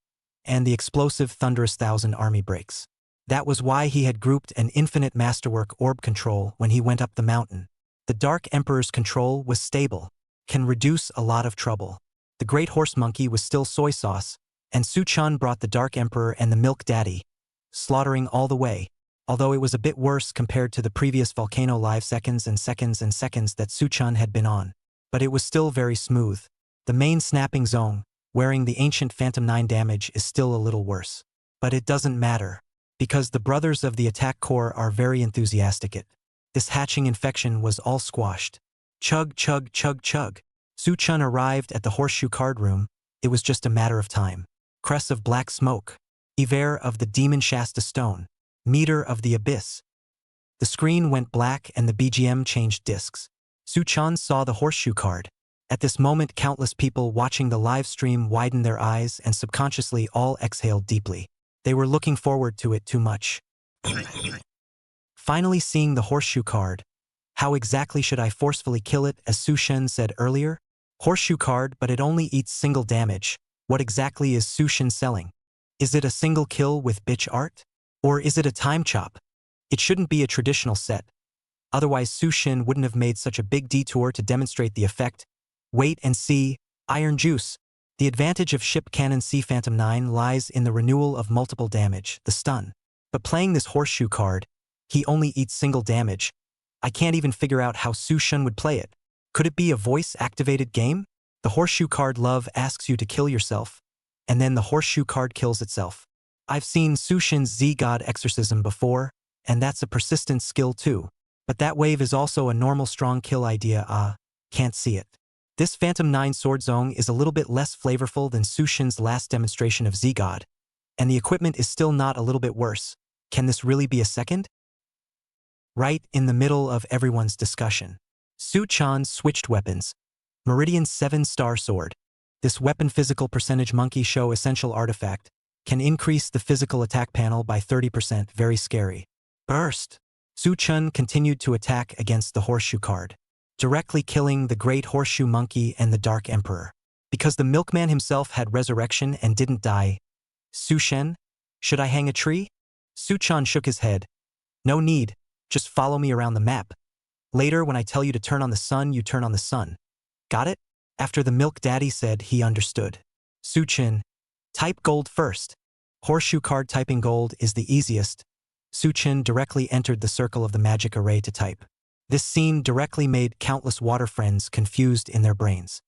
and the explosive thunderous thousand army breaks. That was why he had grouped an infinite masterwork orb control when he went up the mountain. The Dark Emperor's control was stable, can reduce a lot of trouble. The Great Horse Monkey was still soy sauce, and Su-chun brought the Dark Emperor and the Milk Daddy, slaughtering all the way, although it was a bit worse compared to the previous volcano live seconds and seconds and seconds that Su-chun had been on. But it was still very smooth. The main snapping zone, wearing the ancient Phantom 9 damage, is still a little worse. But it doesn't matter, because the brothers of the attack core are very enthusiastic. This hatching infection was all squashed. Chug, chug, chug, chug. Su-chun arrived at the horseshoe card room. It was just a matter of time. Crest of black smoke. Iver of the demon Shasta stone. Meter of the abyss. The screen went black and the BGM changed discs. Su-chun saw the horseshoe card. At this moment, countless people watching the live stream widened their eyes and subconsciously all exhaled deeply. They were looking forward to it too much. Finally seeing the horseshoe card. How exactly should I forcefully kill it, as Su-chun said earlier? Horseshoe card, but it only eats single damage. What exactly is Su-chun selling? Is it a single kill with bitch art? Or is it a time chop? It shouldn't be a traditional set. Otherwise Su-chun wouldn't have made such a big detour to demonstrate the effect. Wait and see. Iron Juice. The advantage of ship cannon C Phantom 9 lies in the renewal of multiple damage, the stun. But playing this horseshoe card, he only eats single damage. I can't even figure out how Su-chun would play it. Could it be a voice-activated game? The horseshoe card love asks you to kill yourself, and then the horseshoe card kills itself. I've seen Su-chun's Z-God exorcism before, and that's a persistent skill too. But that wave is also a normal strong kill idea. Can't see it. This Phantom 9 sword zone is a little bit less flavorful than Su-chun's last demonstration of Z-God, and the equipment is still not a little bit worse. Can this really be a second? Right in the middle of everyone's discussion, Su-chun switched weapons. Meridian 7-star sword. This weapon physical percentage monkey show essential artifact can increase the physical attack panel by 30%, very scary. Burst. Su-chun continued to attack against the horseshoe card, directly killing the Great Horseshoe Monkey and the Dark Emperor. Because the milkman himself had resurrection and didn't die. Su-chun, should I hang a tree? Su-chun shook his head. No need, just follow me around the map. Later when I tell you to turn on the sun, you turn on the sun. Got it? After the Milk Daddy said he understood. Su-chun, type gold first. Horseshoe card typing gold is the easiest. Su-chun directly entered the circle of the magic array to type. This scene directly made countless water friends confused in their brains.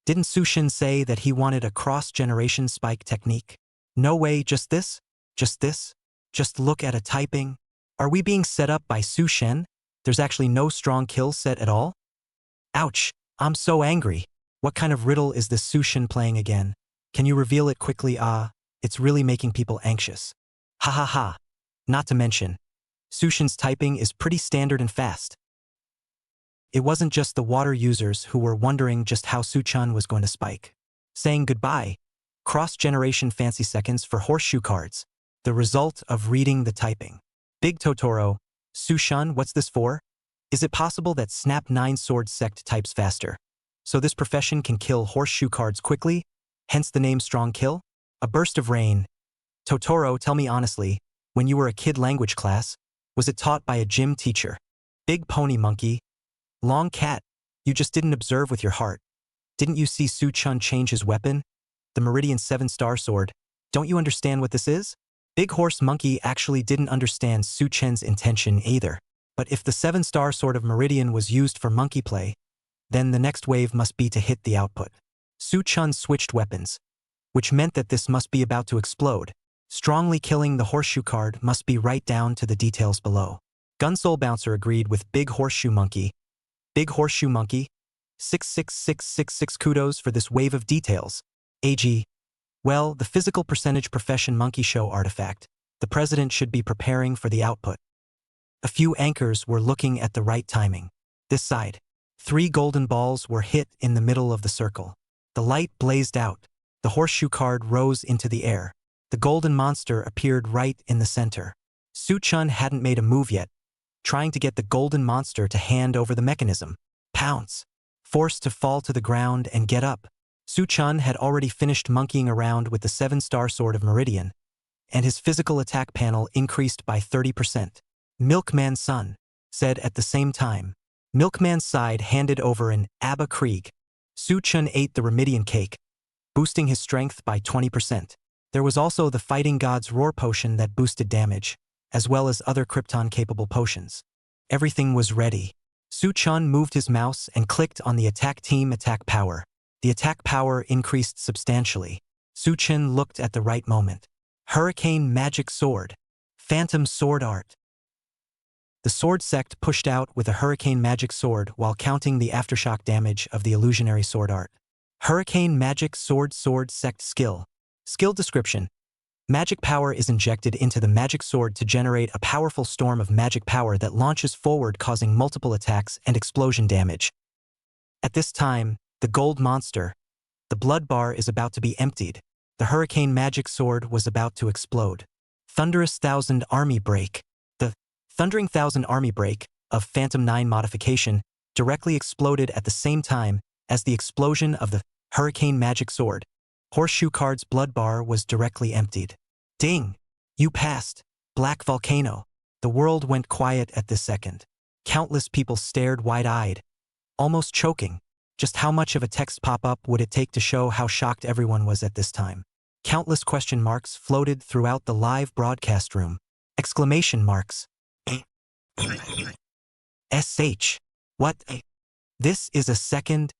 Didn't Su-chun say that he wanted a cross-generation spike technique? No way, just this? Just this? Just look at a typing? Are we being set up by Su-chun? There's actually no strong kill set at all? Ouch, I'm so angry. What kind of riddle is this Su-chun playing again? Can you reveal it quickly? It's really making people anxious. Ha ha ha. Not to mention, Su-chun's typing is pretty standard and fast. It wasn't just the water users who were wondering just how Su-chun was going to spike. Saying goodbye. Cross-generation fancy seconds for horseshoe cards. The result of reading the typing. Big Totoro. Su-chun, what's this for? Is it possible that Snap 9 Sword Sect types faster? So this profession can kill horseshoe cards quickly? Hence the name Strong Kill? A burst of rain. Totoro, tell me honestly, when you were a kid language class, was it taught by a gym teacher? Big Pony Monkey. Long Cat. You just didn't observe with your heart. Didn't you see Su Chun change his weapon? The Meridian 7-star sword. Don't you understand what this is? Big Horse Monkey actually didn't understand Su Chen's intention either. But if the 7-star sword of Meridian was used for monkey play, then the next wave must be to hit the output. Su Chun switched weapons, which meant that this must be about to explode. Strongly killing the horseshoe card must be right down to the details below. Gunsoul Bouncer agreed with Big Horseshoe Monkey. Big Horseshoe Monkey, 66666 kudos for this wave of details. AG. Well, the physical percentage profession monkey show artifact. The president should be preparing for the output. A few anchors were looking at the right timing. This side. 3 golden balls were hit in the middle of the circle. The light blazed out. The horseshoe card rose into the air. The golden monster appeared right in the center. Su Chun hadn't made a move yet, trying to get the golden monster to hand over the mechanism. Pounce. Forced to fall to the ground and get up. Su Chun had already finished monkeying around with the 7-star sword of Meridian, and his physical attack panel increased by 30%. Milkman's son said at the same time. Milkman's side handed over an Abba Krieg. Su Chun ate the Remedian cake, boosting his strength by 20%. There was also the Fighting God's Roar potion that boosted damage, as well as other Krypton-capable potions. Everything was ready. Su Chun moved his mouse and clicked on the attack team attack power. The attack power increased substantially. Su Chun looked at the right moment. Hurricane Magic Sword. Phantom Sword Art. The Sword Sect pushed out with a Hurricane Magic Sword while counting the aftershock damage of the illusionary sword art. Hurricane Magic Sword Sect Skill. Skill description. Magic power is injected into the magic sword to generate a powerful storm of magic power that launches forward, causing multiple attacks and explosion damage. At this time, the gold monster, the blood bar, is about to be emptied. The Hurricane Magic Sword was about to explode. Thunderous Thousand Army Break. The Thundering Thousand Army Break of Phantom 9 modification directly exploded at the same time as the explosion of the Hurricane Magic Sword. Horseshoe card's blood bar was directly emptied. Ding! You passed. Black Volcano. The world went quiet at this second. Countless people stared wide-eyed, almost choking. Just how much of a text pop-up would it take to show how shocked everyone was at this time? Countless question marks floated throughout the live broadcast room. Exclamation marks. SH. What? This is a second?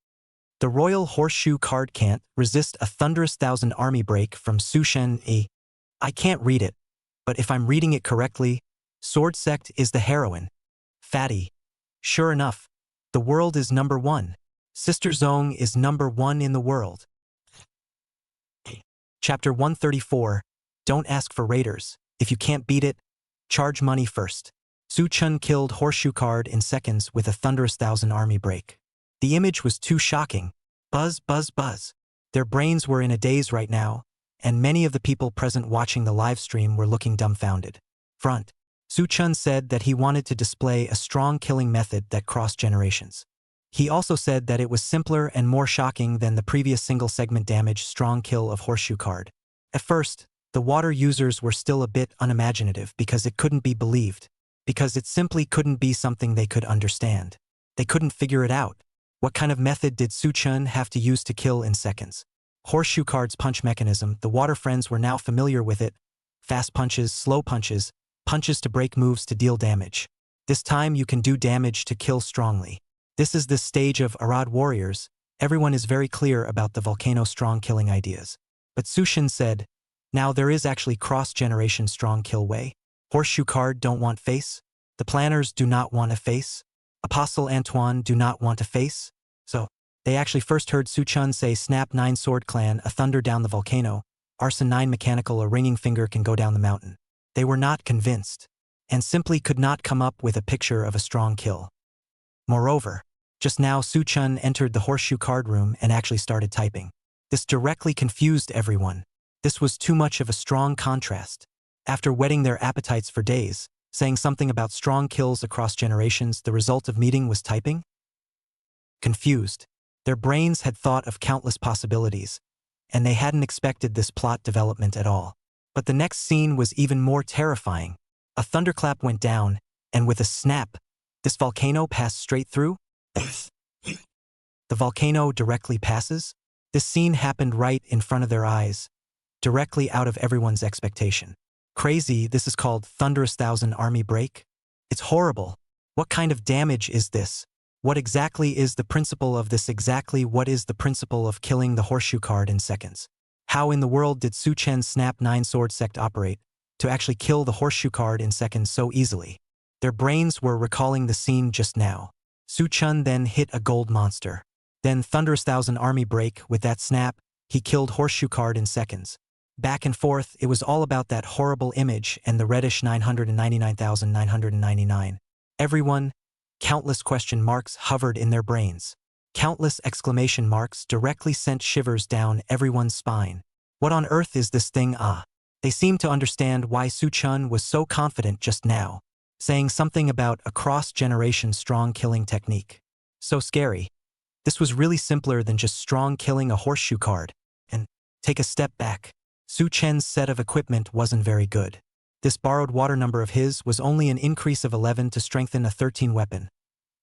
The Royal Horseshoe card can't resist a Thunderous Thousand Army Break from Su Shen E. I can't read it, but if I'm reading it correctly, Sword Sect is the heroine. Fatty. Sure enough, the world is number 1. Sister Zong is number 1 in the world. Chapter 134. Don't ask for raiders. If you can't beat it, charge money first. Su Chun killed Horseshoe Card in seconds with a Thunderous Thousand Army Break. The image was too shocking. Buzz, buzz, buzz. Their brains were in a daze right now, and many of the people present watching the live stream were looking dumbfounded. Front. Su Chun said that he wanted to display a strong killing method that crossed generations. He also said that it was simpler and more shocking than the previous single-segment damage strong kill of Horseshoe Card. At first, the water users were still a bit unimaginative because it couldn't be believed, because it simply couldn't be something they could understand. They couldn't figure it out. What kind of method did Su Chun have to use to kill in seconds? Horseshoe Card's punch mechanism, the water friends were now familiar with it. Fast punches, slow punches, punches to break, moves to deal damage. This time you can do damage to kill strongly. This is the stage of Arad warriors. Everyone is very clear about the volcano strong killing ideas. But Su Shen said, now there is actually cross-generation strong kill way. Horseshoe Card don't want face. The planners do not want a face. Apostle Antoine do not want a face. So, they actually first heard Su Chun say Snap 9 Sword Clan, a thunder down the volcano, Arson 9 mechanical, a ringing finger can go down the mountain. They were not convinced, and simply could not come up with a picture of a strong kill. Moreover, just now Su Chun entered the Horseshoe Card room and actually started typing. This directly confused everyone. This was too much of a strong contrast. After whetting their appetites for days, saying something about strong kills across generations, the result of meeting was typing? Confused. Their brains had thought of countless possibilities, and they hadn't expected this plot development at all. But the next scene was even more terrifying. A thunderclap went down, and with a snap, this volcano passed straight through. The The volcano directly passes? This scene happened right in front of their eyes, directly out of everyone's expectation. Crazy, this is called Thunderous Thousand Army Break? It's horrible. What kind of damage is this? What exactly is the principle of this? Exactly what is the principle of killing the horseshoe card in seconds? How in the world did Su Chen's Snap 9 Sword Sect operate to actually kill the horseshoe card in seconds so easily? Their brains were recalling the scene just now. Su Chen then hit a gold monster. Then Thunderous Thousand Army Break, with that snap, he killed horseshoe card in seconds. Back and forth, it was all about that horrible image and the reddish 999,999. Everyone, countless question marks hovered in their brains. Countless exclamation marks directly sent shivers down everyone's spine. What on earth is this thing? They seemed to understand why Su Chen was so confident just now, saying something about a cross-generation strong killing technique. So scary. This was really simpler than just strong killing a horseshoe card. And take a step back. Su Chen's set of equipment wasn't very good. This borrowed water number of his was only an increase of 11 to strengthen a 13 weapon.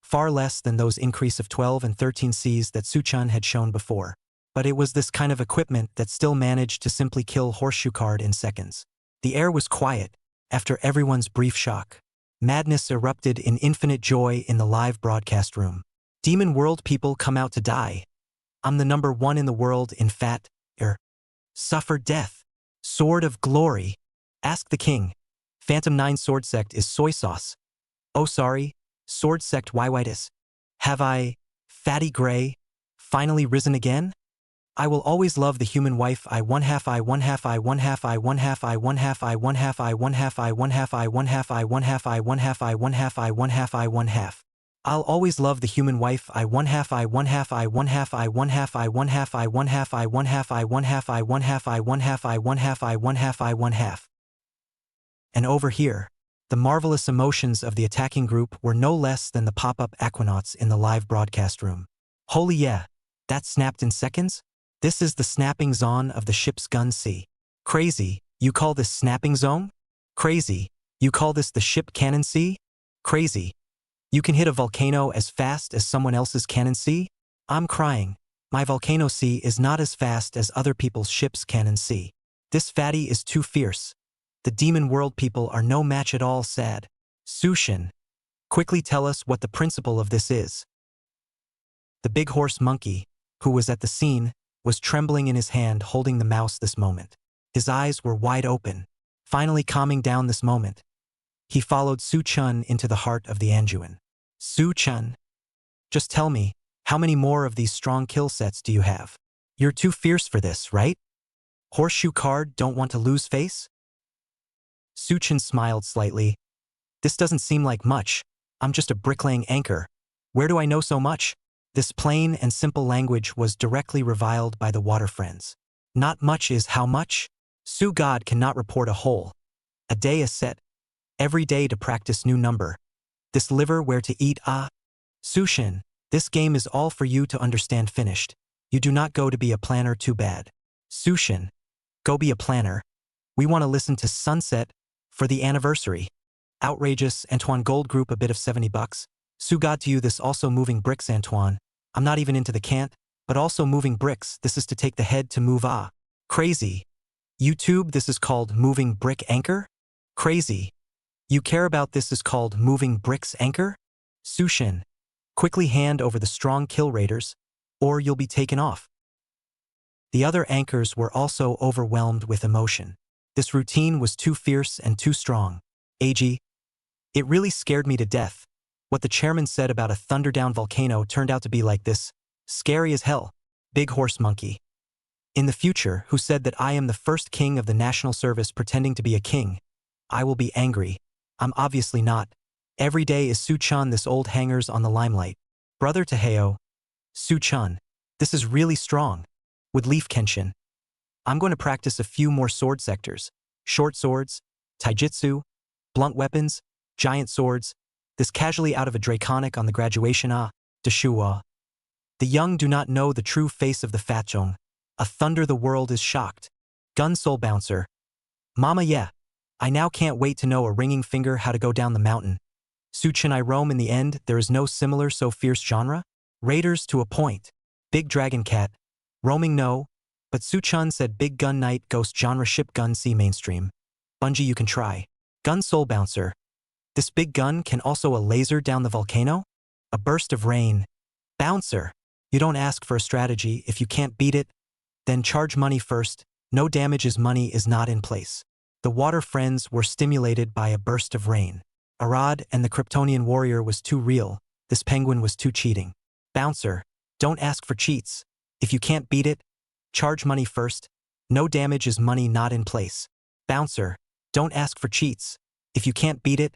Far less than those increase of 12 and 13 Cs that Su Chen had shown before. But it was this kind of equipment that still managed to simply kill horseshoe card in seconds. The air was quiet, after everyone's brief shock. Madness erupted in infinite joy in the live broadcast room. Demon world people come out to die. I'm the number one in the world in suffer death. Sword of glory. Ask the king. Phantom 9 Sword Sect is soy sauce. Oh sorry, Sword Sect Whititis. Have I, fatty gray, finally risen again? I will always love the human wife. I one half I one half I one half I one half I one half I one half I one half I one half I one half I one half I one half I one half I one half I one half. I'll always love the human wife. I one half I one half I one half I one half I one half I one half I one half I one half I one half I one half I one half I one half I one half. And over here, the marvelous emotions of the attacking group were no less than the pop-up aquanauts in the live broadcast room. Holy yeah, that snapped in seconds? This is the snapping zone of the ship's gun C. Crazy, you call this snapping zone? Crazy, you call this the ship cannon C? Crazy. You can hit a volcano as fast as someone else's cannon C? I'm crying. My volcano C is not as fast as other people's ship's cannon C. This fatty is too fierce. The demon world people are no match at all. Sad. Su Chen, quickly tell us what the principle of this is. The big horse monkey, who was at the scene, was trembling in his hand holding the mouse this moment. His eyes were wide open, finally calming down this moment. He followed Su Chen into the heart of the Anjuan. Su Chen, just tell me, how many more of these strong kill sets do you have? You're too fierce for this, right? Horseshoe card don't want to lose face? Su Chen smiled slightly. This doesn't seem like much. I'm just a bricklaying anchor. Where do I know so much? This plain and simple language was directly reviled by the water friends. Not much is how much? Su God cannot report a whole. A day is set. Every day to practice new number. This liver where to eat Su Chen, this game is all for you to understand finished. You do not go to be a planner too bad. Su Chen, go be a planner. We want to listen to Sunset for the anniversary. Outrageous, Antoine Gold Group a bit of $70. Su God to you this also moving bricks Antoine. I'm not even into the can't, but also moving bricks. This is to take the head to move Crazy. YouTube this is called moving brick anchor? Crazy. You care about this is called moving bricks anchor? Su Chen, quickly hand over the strong kill raiders, or you'll be taken off. The other anchors were also overwhelmed with emotion. This routine was too fierce and too strong. AG, it really scared me to death. What the chairman said about a thunderdown volcano turned out to be like this. Scary as hell. Big horse monkey. In the future, who said that I am the first king of the national service pretending to be a king? I will be angry. I'm obviously not. Every day is Su Chen this old hangers on the limelight. Brother Taheo. Su Chen. This is really strong. With Leaf Kenshin. I'm going to practice a few more sword sectors. Short swords, taijutsu, blunt weapons, giant swords. This casually out of a draconic on the graduation Deshua. The young do not know the true face of the Fatchong. A thunder the world is shocked. Gun soul bouncer. Mama yeah. I now can't wait to know a ringing finger how to go down the mountain. Su Chen I roam in the end, there is no similar so fierce genre. Raiders to a point. Big Dragon Cat. Roaming no. But Su-chun said Big Gun Night Ghost Genre Ship Gun C Mainstream. Bungie you can try. Gun Soul Bouncer. This big gun can also a laser down the volcano? A burst of rain. Bouncer. You don't ask for a strategy. If you can't beat it, then charge money first. No damage is money is not in place. The water friends were stimulated by a burst of rain. Arad and the Kryptonian warrior was too real. This penguin was too cheating. Bouncer. Don't ask for cheats. If you can't beat it, charge money first. No damage is money not in place. Bouncer. Don't ask for cheats. If you can't beat it,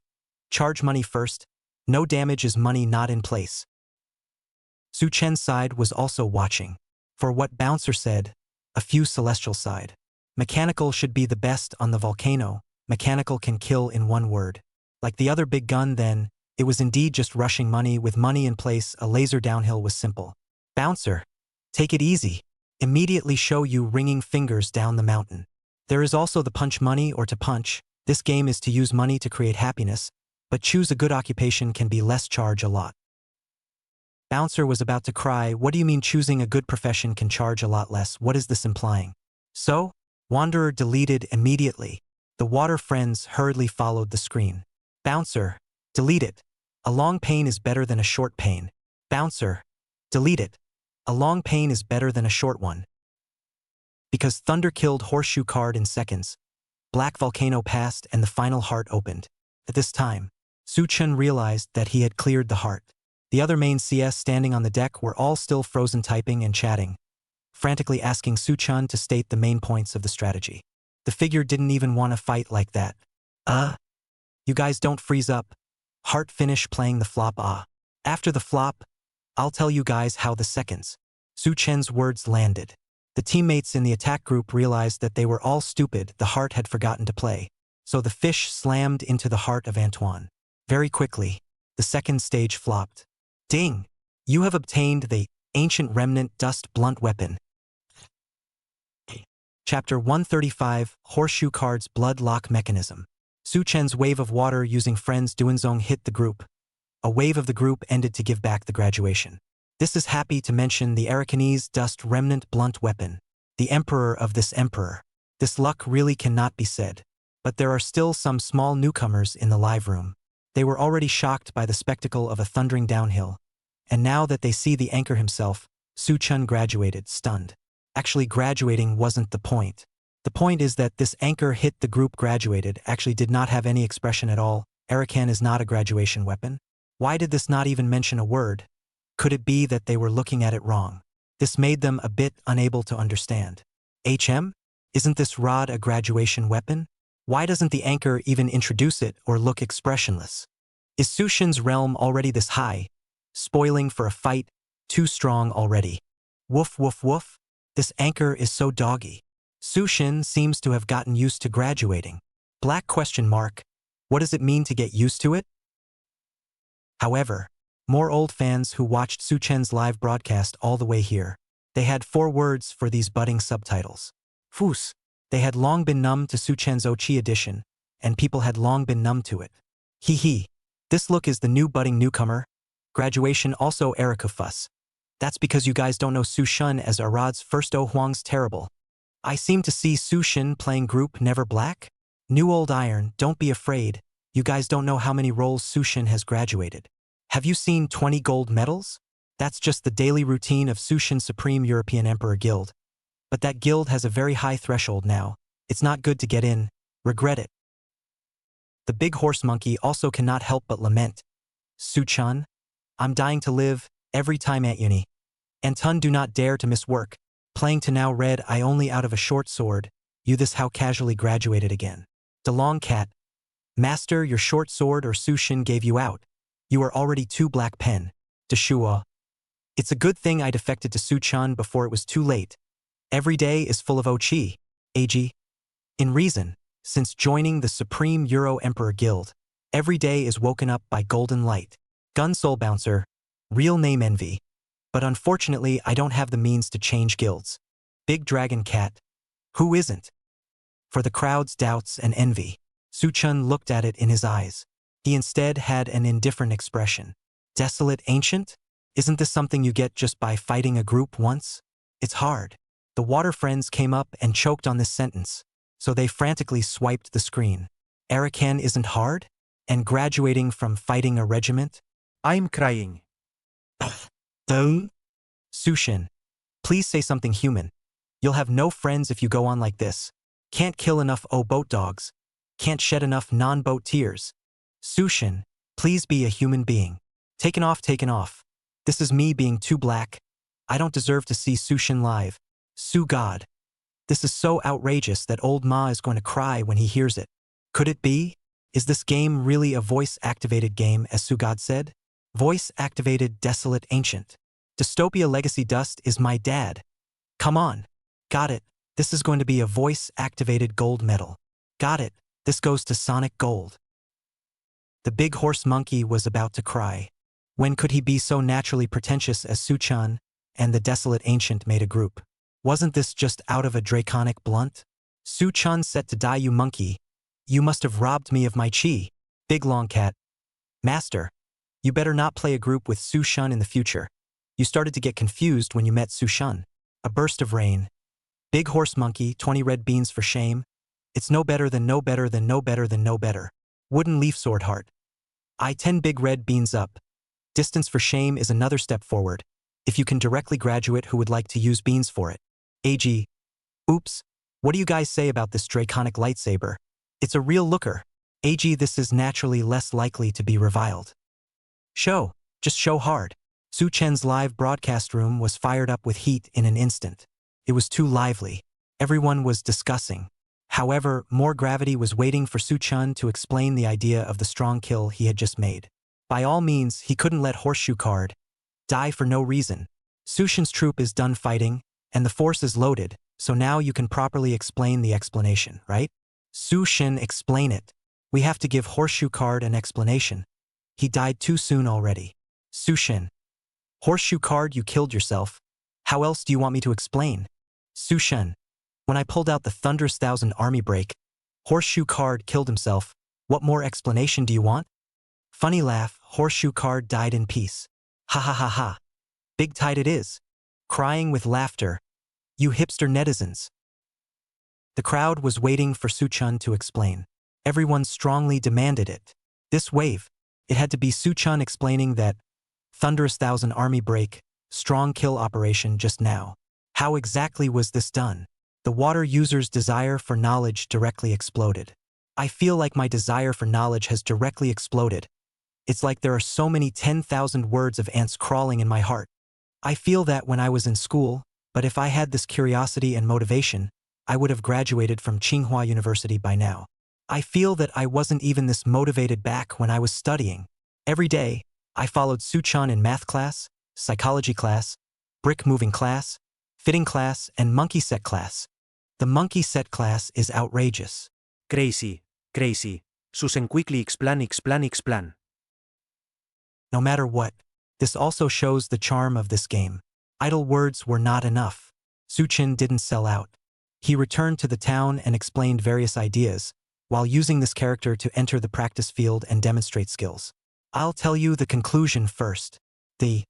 charge money first. No damage is money not in place. Su Chen's side was also watching. For what Bouncer said, a few celestial side. Mechanical should be the best on the volcano. Mechanical can kill in one word. Like the other big gun then, it was indeed just rushing money. With money in place, a laser downhill was simple. Bouncer. Take it easy. Immediately show you ringing fingers down the mountain. There is also the punch money or to punch. This game is to use money to create happiness, but choose a good occupation can be less charge a lot. Bouncer was about to cry. What do you mean choosing a good profession can charge a lot less? What is this implying? So, Wanderer deleted immediately. The water friends hurriedly followed the screen. Bouncer. Delete it. A long pain is better than a short pain. Bouncer. Delete it. A long pain is better than a short one. Because Thunder killed Horseshoe card in seconds, Black Volcano passed and the final heart opened. At this time, Su-chun realized that he had cleared the heart. The other main CS standing on the deck were all still frozen typing and chatting, frantically asking Su-chun to state the main points of the strategy. The figure didn't even want to fight like that. You guys don't freeze up. Heart finish playing the flop After the flop, I'll tell you guys how the seconds. Su-chen's words landed. The teammates in the attack group realized that they were all stupid. The heart had forgotten to play. So the fish slammed into the heart of Antoine. Very quickly, the second stage flopped. Ding! You have obtained the Ancient Remnant Dust Blunt Weapon. Chapter 135, Horseshoe Card's Blood Lock Mechanism. Su-chen's wave of water using friends Duanzong hit the group. A wave of the group ended to give back the graduation. This is happy to mention the Arakanese Dust Remnant Blunt Weapon. The emperor of this emperor. This luck really cannot be said. But there are still some small newcomers in the live room. They were already shocked by the spectacle of a thundering downhill. And now that they see the anchor himself, Su-chun graduated, stunned. Actually, graduating wasn't the point. The point is that this anchor hit the group graduated actually did not have any expression at all. Arakan is not a graduation weapon. Why did this not even mention a word? Could it be that they were looking at it wrong? This made them a bit unable to understand. Isn't this rod a graduation weapon? Why doesn't the anchor even introduce it or look expressionless? Is Su-chen's realm already this high? Spoiling for a fight, too strong already. Woof woof woof. This anchor is so doggy. Su-chen seems to have gotten used to graduating. Black question mark. What does it mean to get used to it? However, more old fans who watched Su-chen's live broadcast all the way here. They had 4 words for these budding subtitles. Foos. They had long been numb to Su-chen's Ochi edition, and people had long been numb to it. Hee hee. This look is the new budding newcomer. Graduation also Erica fuss. That's because you guys don't know Su-chun as Arad's first Huang's terrible. I seem to see Su-chen playing group Never Black. New old iron, don't be afraid. You guys don't know how many roles Su-chen has graduated. Have you seen 20 gold medals? That's just the daily routine of Su-chen's Supreme European Emperor Guild. But that guild has a very high threshold now. It's not good to get in. Regret it. The big horse monkey also cannot help but lament. Su-chun? I'm dying to live, every time at uni. Anton do not dare to miss work. Playing to now read I only out of a short sword. You this how casually graduated again. DeLong cat. Master your short sword or Su-chen gave you out. You are already 2 black pen. Deshua. It's a good thing I defected to Su-chun before it was too late. Every day is full of Ochi. Ag. In reason, since joining the Supreme Euro Emperor Guild, every day is woken up by golden light. Gun Soul Bouncer. Real name Envy. But unfortunately I don't have the means to change guilds. Big Dragon Cat. Who isn't? For the crowd's doubts and envy, Su-chun looked at it in his eyes. He instead had an indifferent expression. Desolate Ancient? Isn't this something you get just by fighting a group once? It's hard. The water friends came up and choked on this sentence, so they frantically swiped the screen. Arakan isn't hard? And graduating from fighting a regiment? I'm crying. Don't. Sushin, please say something human. You'll have no friends if you go on like this. Can't kill enough boat dogs. Can't shed enough non-boat tears. Sushin, please be a human being. Taken off. This is me being too black. I don't deserve to see Sushin live. Sue God. This is so outrageous that old Ma is going to cry when he hears it. Could it be? Is this game really a voice-activated game, as Sugad said? Voice-activated desolate ancient. Dystopia Legacy Dust is my dad. Come on. Got it. This is going to be a voice-activated gold medal. Got it. This goes to Sonic Gold. The big horse monkey was about to cry. When could he be so naturally pretentious as Suchan and the desolate ancient made a group? Wasn't this just out of a draconic blunt? Suchan set to die, you monkey. You must have robbed me of my chi. Big long cat. Master, you better not play a group with Sushun in the future. You started to get confused when you met Sushun. A burst of rain. Big horse monkey, 20 red beans for shame. It's no better than no better than no better than no better. Wooden leaf sword heart. I 10 big red beans up. Distance for shame is another step forward. If you can directly graduate who would like to use beans for it. AG. Oops. What do you guys say about this draconic lightsaber? It's a real looker. AG, this is naturally less likely to be reviled. Just show hard. Su Chen's live broadcast room was fired up with heat in an instant. It was too lively. Everyone was discussing. However, more gravity was waiting for Su Chen to explain the idea of the strong kill he had just made. By all means, he couldn't let Horseshoe Card die for no reason. Su Shen's troop is done fighting, and the force is loaded, so now you can properly explain the explanation, right? Su Shen, explain it. We have to give Horseshoe Card an explanation. He died too soon already. Su Shen. Horseshoe Card, you killed yourself. How else do you want me to explain? Su Shen. When I pulled out the Thunderous Thousand Army break, Horseshoe Card killed himself. What more explanation do you want? Funny laugh, Horseshoe Card died in peace. Ha ha ha ha. Big tide it is. Crying with laughter. You hipster netizens. The crowd was waiting for Suchun to explain. Everyone strongly demanded it. This wave, it had to be Suchun explaining that Thunderous Thousand Army break, strong kill operation just now. How exactly was this done? The water user's desire for knowledge directly exploded. I feel like my desire for knowledge has directly exploded. It's like there are so many 10,000 words of ants crawling in my heart. I feel that when I was in school, but if I had this curiosity and motivation, I would have graduated from Tsinghua University by now. I feel that I wasn't even this motivated back when I was studying. Every day, I followed Suchan in math class, psychology class, brick moving class, fitting class, and monkey set class. The monkey set class is outrageous. Crazy. Susan quickly explain. No matter what, this also shows the charm of this game. Idle words were not enough. Suchin didn't sell out. He returned to the town and explained various ideas, while using this character to enter the practice field and demonstrate skills. I'll tell you the conclusion first. The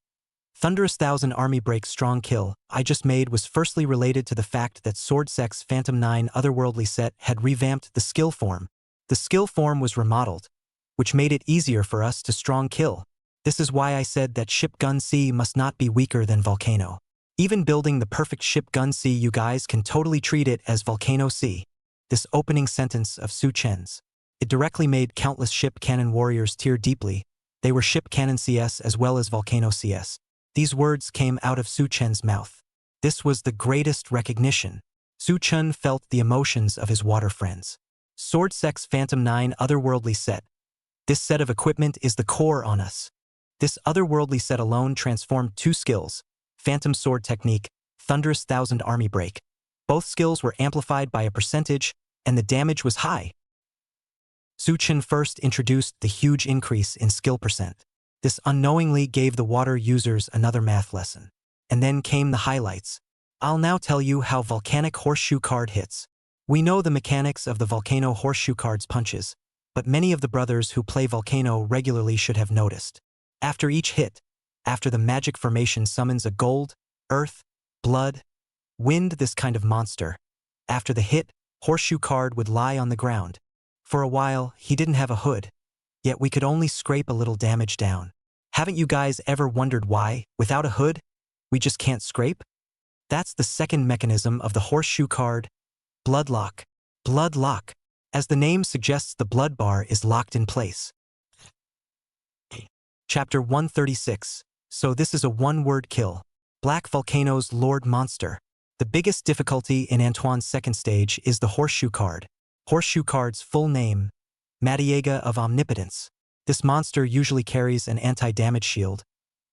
Thunderous Thousand Army break strong kill I just made was firstly related to the fact that Sword Sex Phantom 9 Otherworldly set had revamped the skill form. The skill form was remodeled, which made it easier for us to strong kill. This is why I said that Ship Gun C must not be weaker than Volcano. Even building the perfect Ship Gun C, you guys can totally treat it as Volcano C. This opening sentence of Su Chen's. It directly made countless ship cannon warriors tear deeply. They were Ship Cannon CS as well as Volcano CS. These words came out of Su Chen's mouth. This was the greatest recognition. Su Chen felt the emotions of his water friends. Sword Sex Phantom 9 Otherworldly set. This set of equipment is the core on us. This otherworldly set alone transformed two skills, Phantom Sword Technique, Thunderous Thousand Army Break. Both skills were amplified by a percentage, and the damage was high. Su Chen first introduced the huge increase in skill percent. This unknowingly gave the water users another math lesson. And then came the highlights. I'll now tell you how Volcanic Horseshoe Card hits. We know the mechanics of the Volcano Horseshoe Card's punches, but many of the brothers who play Volcano regularly should have noticed. After each hit, After the magic formation summons a gold, earth, blood, wind this kind of monster. After the hit, horseshoe card would lie on the ground. For a while, he didn't have a hood, yet we could only scrape a little damage down. Haven't you guys ever wondered why, without a hood, we just can't scrape? That's the second mechanism of the horseshoe card, blood lock. Blood lock. As the name suggests, the blood bar is locked in place. Chapter 136. So this is a one-word kill. Black Volcano's Lord Monster. The biggest difficulty in Antoine's second stage is the horseshoe card. Horseshoe card's full name, Madiega of Omnipotence. This monster usually carries an anti-damage shield,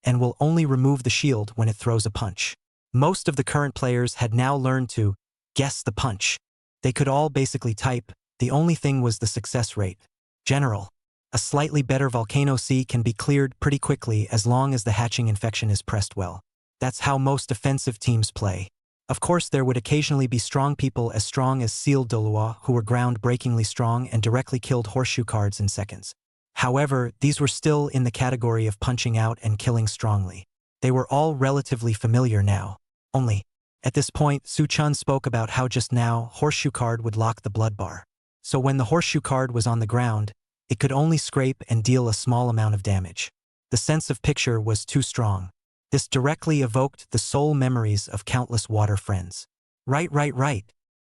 and will only remove the shield when it throws a punch. Most of the current players had now learned to guess the punch. They could all basically type, the only thing was the success rate. General. A slightly better Volcano C can be cleared pretty quickly as long as the hatching infection is pressed well. That's how most offensive teams play. Of course, there would occasionally be strong people as strong as Seal Dolois who were ground-breakingly strong and directly killed horseshoe cards in seconds. However, these were still in the category of punching out and killing strongly. They were all relatively familiar now. Only, at this point, Su-chan spoke about how just now, horseshoe card would lock the blood bar. So when the horseshoe card was on the ground, it could only scrape and deal a small amount of damage. The sense of picture was too strong. This directly evoked the soul memories of countless water friends. Right.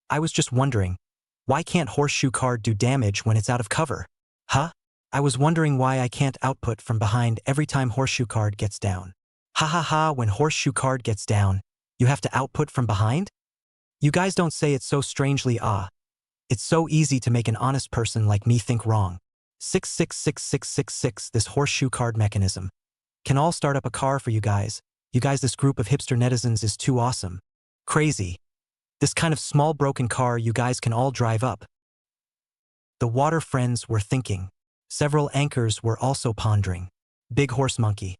I was just wondering, why can't horseshoe card do damage when it's out of cover? Huh? I was wondering why I can't output from behind every time horseshoe card gets down. When horseshoe card gets down, you have to output from behind? You guys don't say it so strangely. It's so easy to make an honest person like me think wrong. 6666666 this horseshoe card mechanism. Can all start up a car for you guys. This group of hipster netizens is too awesome. Crazy. This kind of small broken car you guys can all drive up. The water friends were thinking. Several anchors were also pondering. Big horse monkey.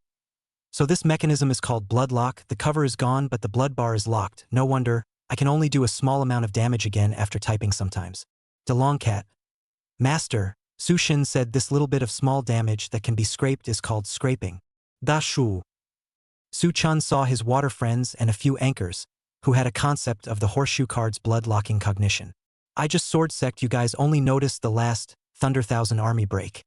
So this mechanism is called blood lock. The cover is gone but the blood bar is locked. No wonder, I can only do a small amount of damage again after typing sometimes. DeLongcat. Master, Sushin said this little bit of small damage that can be scraped is called scraping. Da Shu. Su-chan saw his water friends and a few anchors, who had a concept of the horseshoe card's blood-locking cognition. I just sword-sect you guys only noticed the last Thunder Thousand Army break.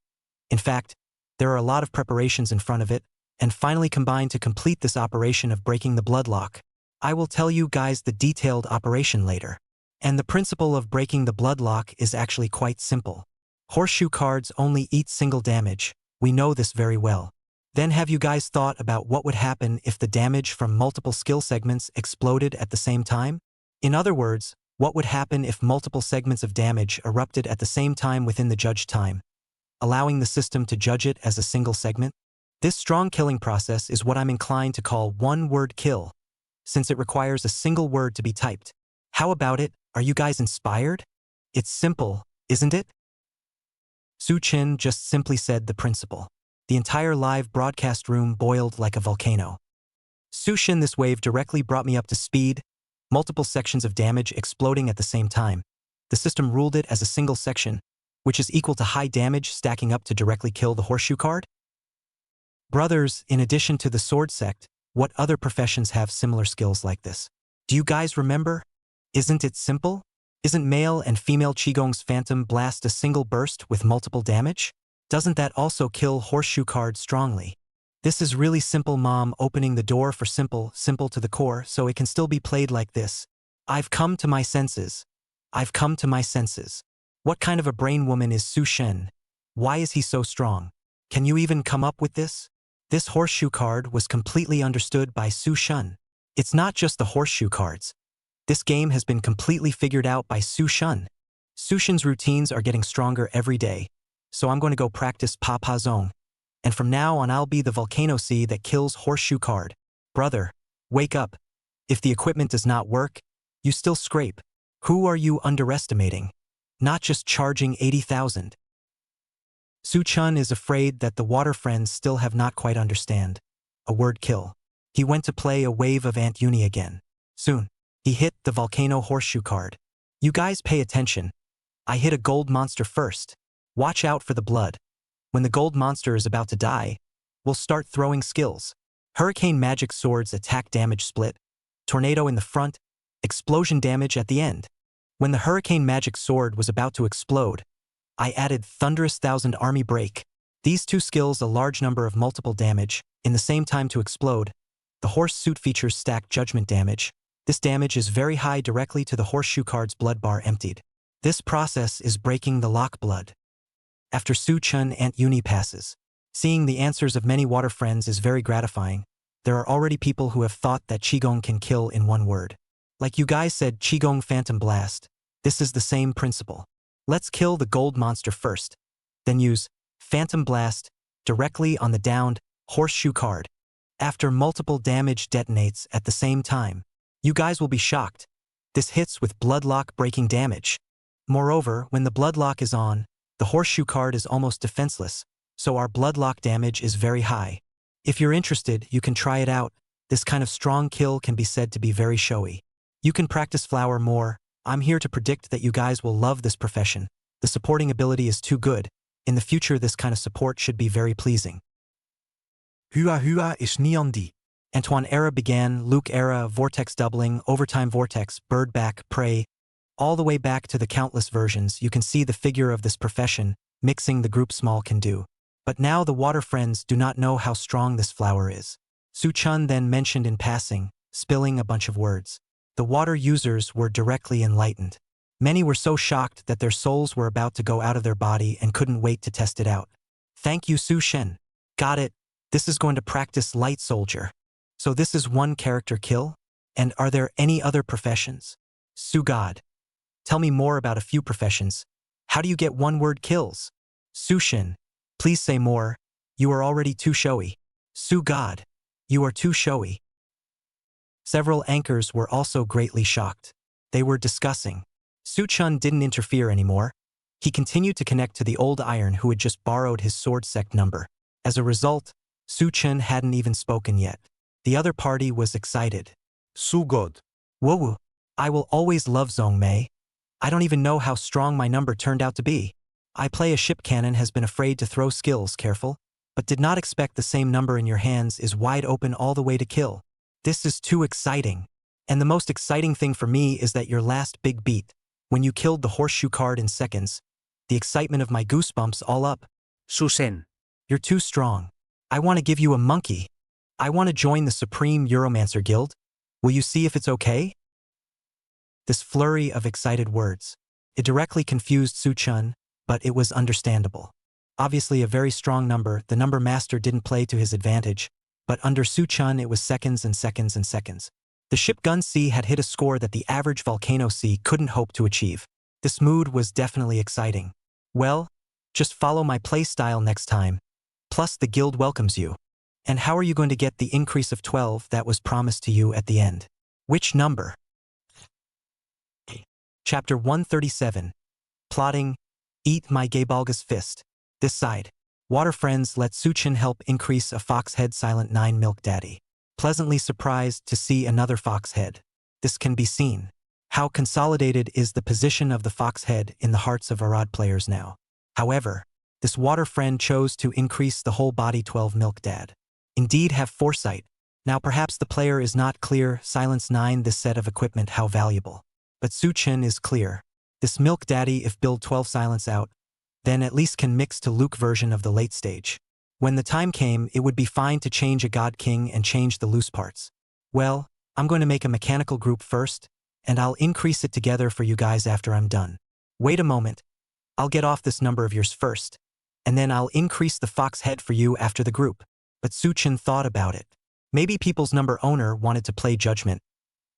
In fact, there are a lot of preparations in front of it, and finally combined to complete this operation of breaking the blood lock. I will tell you guys the detailed operation later. And the principle of breaking the blood lock is actually quite simple. Horseshoe cards only eat single damage. We know this very well. Then have you guys thought about what would happen if the damage from multiple skill segments exploded at the same time? In other words, what would happen if multiple segments of damage erupted at the same time within the judged time, allowing the system to judge it as a single segment? This strong killing process is what I'm inclined to call one-word kill, since it requires a single word to be typed. How about it? Are you guys inspired? It's simple, isn't it? Su-chin just simply said the principle. The entire live broadcast room boiled like a volcano. Sushin, this wave directly brought me up to speed, multiple sections of damage exploding at the same time. The system ruled it as a single section, which is equal to high damage stacking up to directly kill the horseshoe card. Brothers, in addition to the sword sect, what other professions have similar skills like this? Do you guys remember? Isn't it simple? Isn't male and female Qigong's phantom blast a single burst with multiple damage? Doesn't that also kill horseshoe card strongly? This is really simple, mom, opening the door for simple to the core so it can still be played like this. I've come to my senses. I've come to my senses. What kind of a brain woman is Su Shen? Why is he so strong? Can you even come up with this? This horseshoe card was completely understood by Su Shun. It's not just the horseshoe cards. This game has been completely figured out by Su Shun. Su Shun's routines are getting stronger every day. So I'm going to go practice Papa Zong. And from now on I'll be the Volcano C that kills horseshoe card. Brother, wake up. If the equipment does not work, you still scrape. Who are you underestimating? Not just charging 80,000. Su-chan is afraid that the water friends still have not quite understand. A word kill. He went to play a wave of Aunt Uni again. Soon, he hit the Volcano horseshoe card. You guys pay attention. I hit a gold monster first. Watch out for the blood. When the gold monster is about to die, we'll start throwing skills. Hurricane magic swords attack damage split, tornado in the front, explosion damage at the end. When the hurricane magic sword was about to explode, I added thunderous thousand army break. These two skills a large number of multiple damage, in the same time to explode. The horse suit features stacked judgment damage. This damage is very high directly to the horseshoe card's blood bar emptied. This process is breaking the lock blood. After Su-chun Ant Uni passes, seeing the answers of many water friends is very gratifying. There are already people who have thought that Qigong can kill in one word. Like you guys said, Qigong Phantom Blast. This is the same principle. Let's kill the gold monster first, then use Phantom Blast directly on the downed horseshoe card. After multiple damage detonates at the same time, you guys will be shocked. This hits with bloodlock breaking damage. Moreover, when the bloodlock is on, the horseshoe card is almost defenseless, so our bloodlock damage is very high. If you're interested, you can try it out. This kind of strong kill can be said to be very showy. You can practice flower more. I'm here to predict that you guys will love this profession. The supporting ability is too good. In the future, this kind of support should be very pleasing. Hua Hua is Niandi. Antoine era began, Luke era, vortex doubling, overtime vortex, bird back, prey. All the way back to the countless versions, you can see the figure of this profession, mixing the group small can do. But now the water friends do not know how strong this flower is. Su-chun then mentioned in passing, spilling a bunch of words. The water users were directly enlightened. Many were so shocked that their souls were about to go out of their body and couldn't wait to test it out. Thank you, Su-shen. Got it. This is going to practice light soldier. So this is one character kill? And are there any other professions? Su-god. Tell me more about a few professions. How do you get one-word kills? Su-shin. Please say more. You are already too showy. Su-god. You are too showy. Several anchors were also greatly shocked. They were discussing. Su-chun didn't interfere anymore. He continued to connect to the old iron who had just borrowed his sword sect number. As a result, Su-chun hadn't even spoken yet. The other party was excited. Su-god. Whoa, I will always love Zhongmei. I don't even know how strong my number turned out to be. I play a ship cannon has been afraid to throw skills careful, but did not expect the same number in your hands is wide open all the way to kill. This is too exciting. And the most exciting thing for me is that your last big beat, when you killed the horseshoe card in seconds, the excitement of my goosebumps all up. Susen. You're too strong. I want to give you a monkey. I want to join the Supreme Euromancer Guild. Will you see if it's okay? This flurry of excited words. It directly confused Su-chun, but it was understandable. Obviously a very strong number, the number master didn't play to his advantage, but under Su-chun it was seconds and seconds and seconds. The ship gun C had hit a score that the average volcano C couldn't hope to achieve. This mood was definitely exciting. Well, just follow my play style next time. Plus the guild welcomes you. And how are you going to get the increase of 12 that was promised to you at the end? Which number? Chapter 137. Plotting. Eat my Gaybalga's fist. This side. Water friends let Su-chun help increase a fox head silent 9 milk daddy. Pleasantly surprised to see another fox head. This can be seen. How consolidated is the position of the fox head in the hearts of Arad players now. However, this water friend chose to increase the whole body 12 milk dad. Indeed have foresight. Now perhaps the player is not clear, silence 9 this set of equipment how valuable. But Su-chun is clear. This milk daddy if build 12 silence out, then at least can mix to Luke version of the late stage. When the time came, it would be fine to change a God King and change the loose parts. Well, I'm going to make a mechanical group first, and I'll increase it together for you guys after I'm done. Wait a moment. I'll get off this number of yours first, and then I'll increase the fox head for you after the group. But Su-chun thought about it. Maybe people's number owner wanted to play judgment.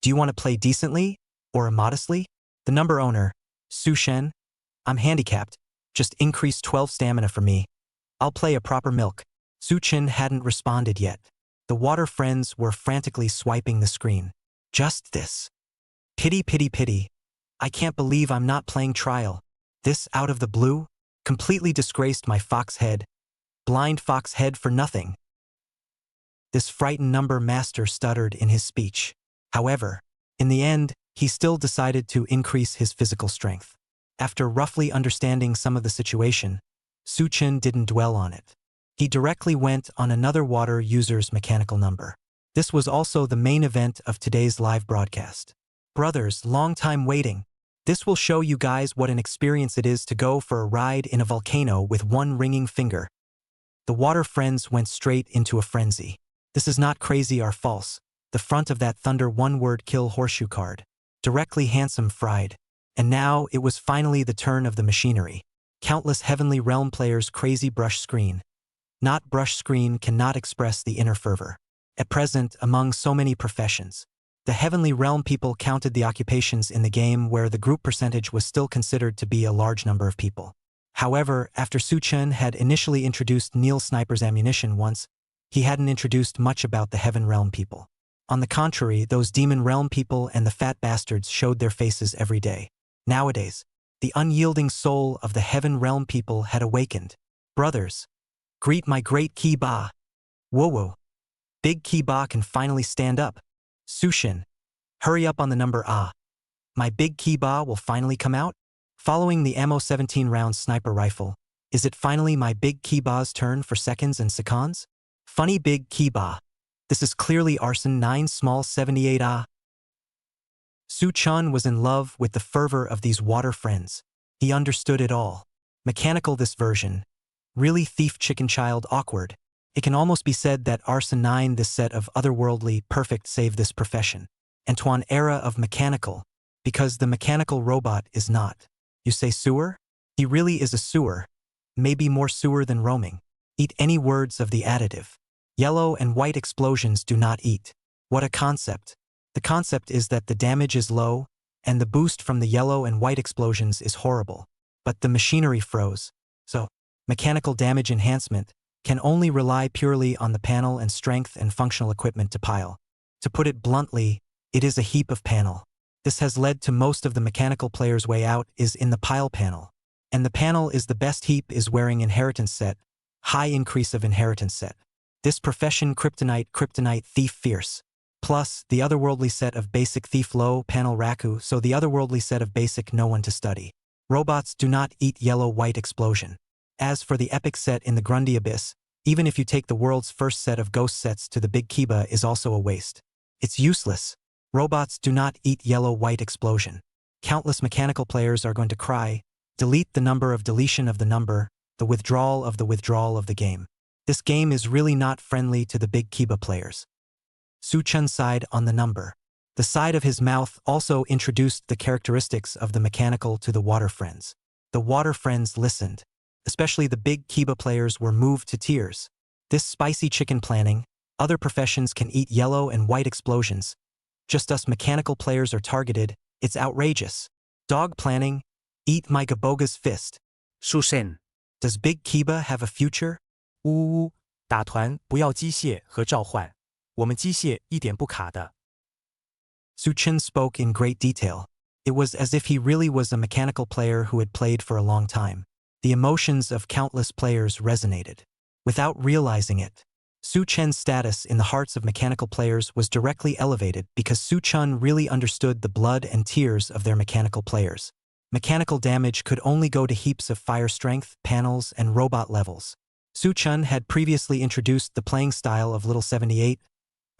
Do you want to play decently or immodestly? The number owner, Su-shen, I'm handicapped. Just increase 12 stamina for me. I'll play a proper milk. Su-chun hadn't responded yet. The water friends were frantically swiping the screen. Just this. Pity, pity, pity. I can't believe I'm not playing trial. This out of the blue? Completely disgraced my fox head. Blind fox head for nothing. This frightened number master stuttered in his speech. However, in the end, he still decided to increase his physical strength. After roughly understanding some of the situation, Su-chun didn't dwell on it. He directly went on another water user's mechanical number. This was also the main event of today's live broadcast. Brothers, long time waiting. This will show you guys what an experience it is to go for a ride in a volcano with one ringing finger. The water friends went straight into a frenzy. This is not crazy or false. The front of that thunder one-word kill horseshoe card. Directly handsome fried. And now it was finally the turn of the machinery. Countless Heavenly Realm players crazy brush screen. Not brush screen cannot express the inner fervor. At present, among so many professions, the Heavenly Realm people counted the occupations in the game where the group percentage was still considered to be a large number of people. However, after Su Chen had initially introduced Neil Sniper's ammunition once, he hadn't introduced much about the Heaven Realm people. On the contrary, those Demon Realm people and the fat bastards showed their faces every day. Nowadays, the unyielding soul of the Heaven Realm people had awakened. Brothers, greet my great Ki Ba. Whoa. Big Ki Ba can finally stand up. Sushin, hurry up on the number Ah. My big Ki Ba will finally come out? Following the ammo 17-round sniper rifle, is it finally my big Ki Ba's turn for seconds and seconds? Funny big Ki Ba. This is clearly Arson 9 small 78 Ah. Su Chun was in love with the fervor of these water friends. He understood it all. Mechanical this version. Really thief chicken child awkward. It can almost be said that Arson 9 this set of otherworldly perfect save this profession. Antoine era of mechanical. Because the mechanical robot is not. You say sewer? He really is a sewer. Maybe more sewer than roaming. Eat any words of the additive. Yellow and white explosions do not eat. What a concept. The concept is that the damage is low, and the boost from the yellow and white explosions is horrible. But the machinery froze. So, mechanical damage enhancement can only rely purely on the panel and strength and functional equipment to pile. To put it bluntly, it is a heap of panel. This has led to most of the mechanical player's way out is in the pile panel. And the panel is the best heap is wearing inheritance set, high increase of inheritance set. This profession kryptonite thief fierce. Plus, the otherworldly set of basic thief low panel raku so the otherworldly set of basic no one to study. Robots do not eat yellow-white explosion. As for the epic set in the Grundy Abyss, even if you take the world's first set of ghost sets to the Big Kiba is also a waste. It's useless. Robots do not eat yellow-white explosion. Countless mechanical players are going to cry, delete the number of deletion of the number, the withdrawal of the game. This game is really not friendly to the Big Kiba players. Su Chun's side on the number. The side of his mouth also introduced the characteristics of the mechanical to the water friends. The water friends listened. Especially the Big Kiba players were moved to tears. This spicy chicken planning, other professions can eat yellow and white explosions. Just us mechanical players are targeted, it's outrageous. Dog planning, eat my Gaboga's fist. Susen. Does Big Kiba have a future? 呜呜，打团不要机械和召唤，我们机械一点不卡的。Su Chen spoke in great detail. It was as if he really was a mechanical player who had played for a long time. The emotions of countless players resonated. Without realizing it, Su Chen's status in the hearts of mechanical players was directly elevated because Su Chun really understood the blood and tears of their mechanical players. Mechanical damage could only go to heaps of fire strength, panels, and robot levels. Su Chun had previously introduced the playing style of Little 78,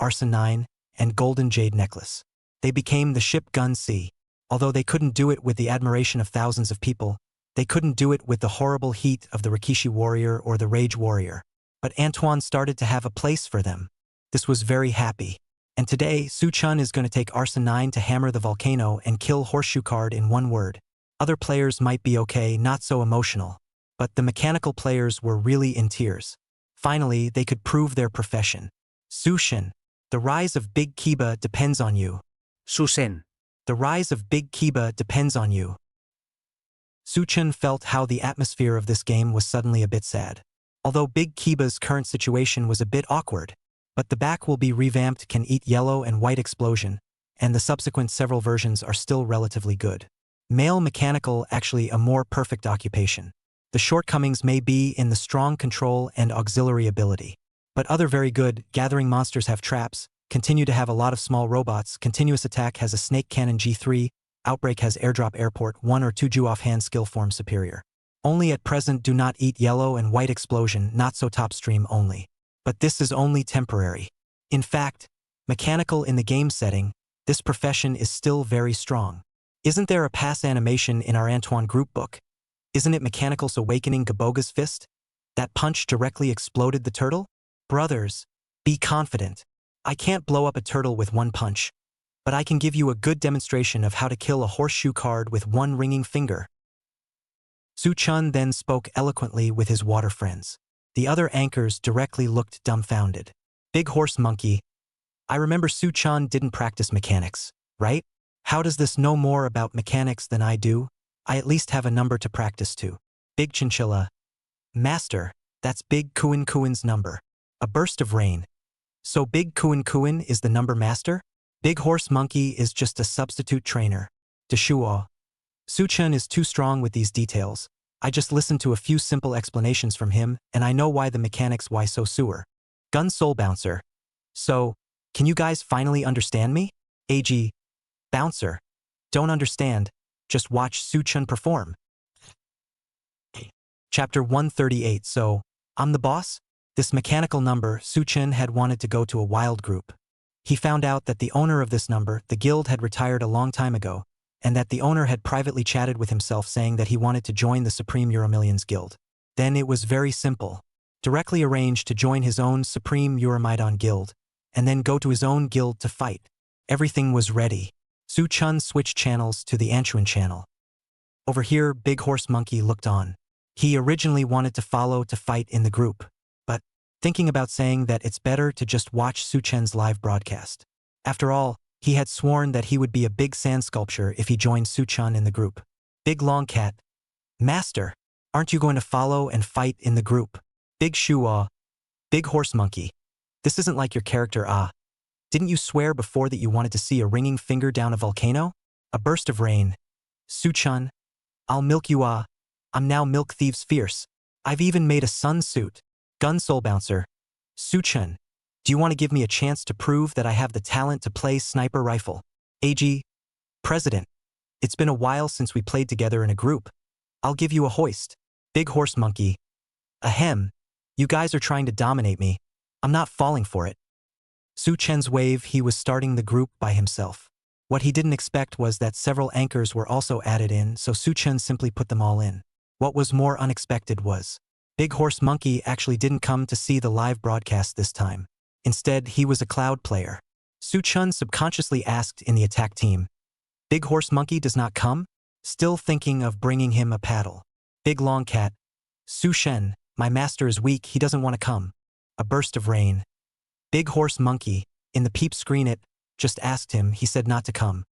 Arson 9, and Golden Jade Necklace. They became the ship Gun C. Although they couldn't do it with the admiration of thousands of people, they couldn't do it with the horrible heat of the Rikishi Warrior or the Rage Warrior. But Antoine started to have a place for them. This was very happy. And today, Su Chun is going to take Arson 9 to hammer the volcano and kill Horseshoe Card in one word. Other players might be okay, not so emotional. But the mechanical players were really in tears. Finally, they could prove their profession. Su Shin, the rise of Big Kiba depends on you. Susen. The rise of Big Kiba depends on you. Su Chen felt how the atmosphere of this game was suddenly a bit sad. Although Big Kiba's current situation was a bit awkward, but the back will be revamped can eat yellow and white explosion, and the subsequent several versions are still relatively good. Male mechanical actually a more perfect occupation. The shortcomings may be in the strong control and auxiliary ability. But other very good, gathering monsters have traps, continue to have a lot of small robots, continuous attack has a snake cannon G3, outbreak has airdrop airport 1 or 2 Ju offhand skill form superior. Only at present do not eat yellow and white explosion, not so top stream only. But this is only temporary. In fact, mechanical in the game setting, this profession is still very strong. Isn't there a pass animation in our Antoine group book? Isn't it Mechanical's Awakening Gaboga's fist? That punch directly exploded the turtle? Brothers, be confident. I can't blow up a turtle with one punch, but I can give you a good demonstration of how to kill a horseshoe card with one ringing finger. Su-chun then spoke eloquently with his water friends. The other anchors directly looked dumbfounded. Big Horse Monkey, I remember Su-chun didn't practice mechanics, right? How does this know more about mechanics than I do? I at least have a number to practice to. Big Chinchilla, Master, that's Big Kuin Kuin's number. A burst of rain. So Big Kuin Kuin is the number master? Big Horse Monkey is just a substitute trainer. Deshuo. Su-chun is too strong with these details. I just listened to a few simple explanations from him, and I know why the mechanics why so sewer. Gun Soul Bouncer. So, can you guys finally understand me? AG. Bouncer. Don't understand, just watch Su-chun perform. Chapter 138. So, I'm the boss? This mechanical number, Su-chun had wanted to go to a wild group. He found out that the owner of this number, the guild, had retired a long time ago, and that the owner had privately chatted with himself saying that he wanted to join the Supreme Euromillions Guild. Then it was very simple. Directly arranged to join his own Supreme Euromidon Guild, and then go to his own guild to fight. Everything was ready. Su-chun switched channels to the Anchuan channel. Over here, Big Horse Monkey looked on. He originally wanted to follow to fight in the group, but thinking about saying that it's better to just watch Su-chun's live broadcast. After all, he had sworn that he would be a big sand sculpture if he joined Su-chun in the group. Big Long Cat, Master, aren't you going to follow and fight in the group? Big Shuo, Big Horse Monkey, this isn't like your character Didn't you swear before that you wanted to see a ringing finger down a volcano? A burst of rain. Su-chun, I'll milk you I'm now Milk Thieves Fierce. I've even made a sun suit. Gun Soul Bouncer. Su-chun, do you want to give me a chance to prove that I have the talent to play sniper rifle? AG. President. It's been a while since we played together in a group. I'll give you a hoist. Big Horse Monkey. Ahem. You guys are trying to dominate me. I'm not falling for it. Su-chun's wave, he was starting the group by himself. What he didn't expect was that several anchors were also added in, so Su-chun simply put them all in. What was more unexpected was Big Horse Monkey actually didn't come to see the live broadcast this time. Instead, he was a cloud player. Su-chun subconsciously asked in the attack team, Big Horse Monkey does not come? Still thinking of bringing him a paddle. Big Long Cat. Su-shen, my master is weak, he doesn't want to come. A burst of rain. Big Horse Monkey, in the peep screen it, just asked him, he said not to come.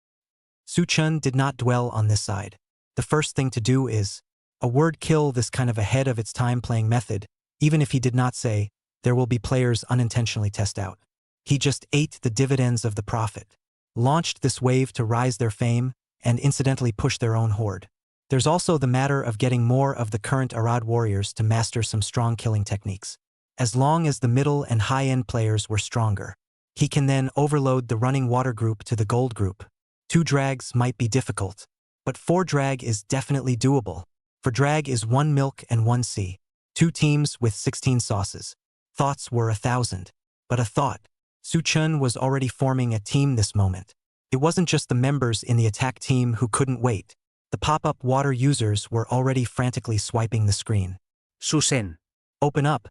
Su-chun did not dwell on this side. The first thing to do is, a word kill this kind of ahead of its time playing method, even if he did not say, there will be players unintentionally test out. He just ate the dividends of the profit. Launched this wave to rise their fame, and incidentally push their own horde. There's also the matter of getting more of the current Arad warriors to master some strong killing techniques. As long as the middle and high-end players were stronger, he can then overload the running water group to the gold group. 2 drags might be difficult, but 4 drag is definitely doable. For drag is 1 milk and 1 sea. 2 teams with 16 sauces. Thoughts were 1,000. But a thought. Su-chun was already forming a team this moment. It wasn't just the members in the attack team who couldn't wait. The pop-up water users were already frantically swiping the screen. Susen. Open up.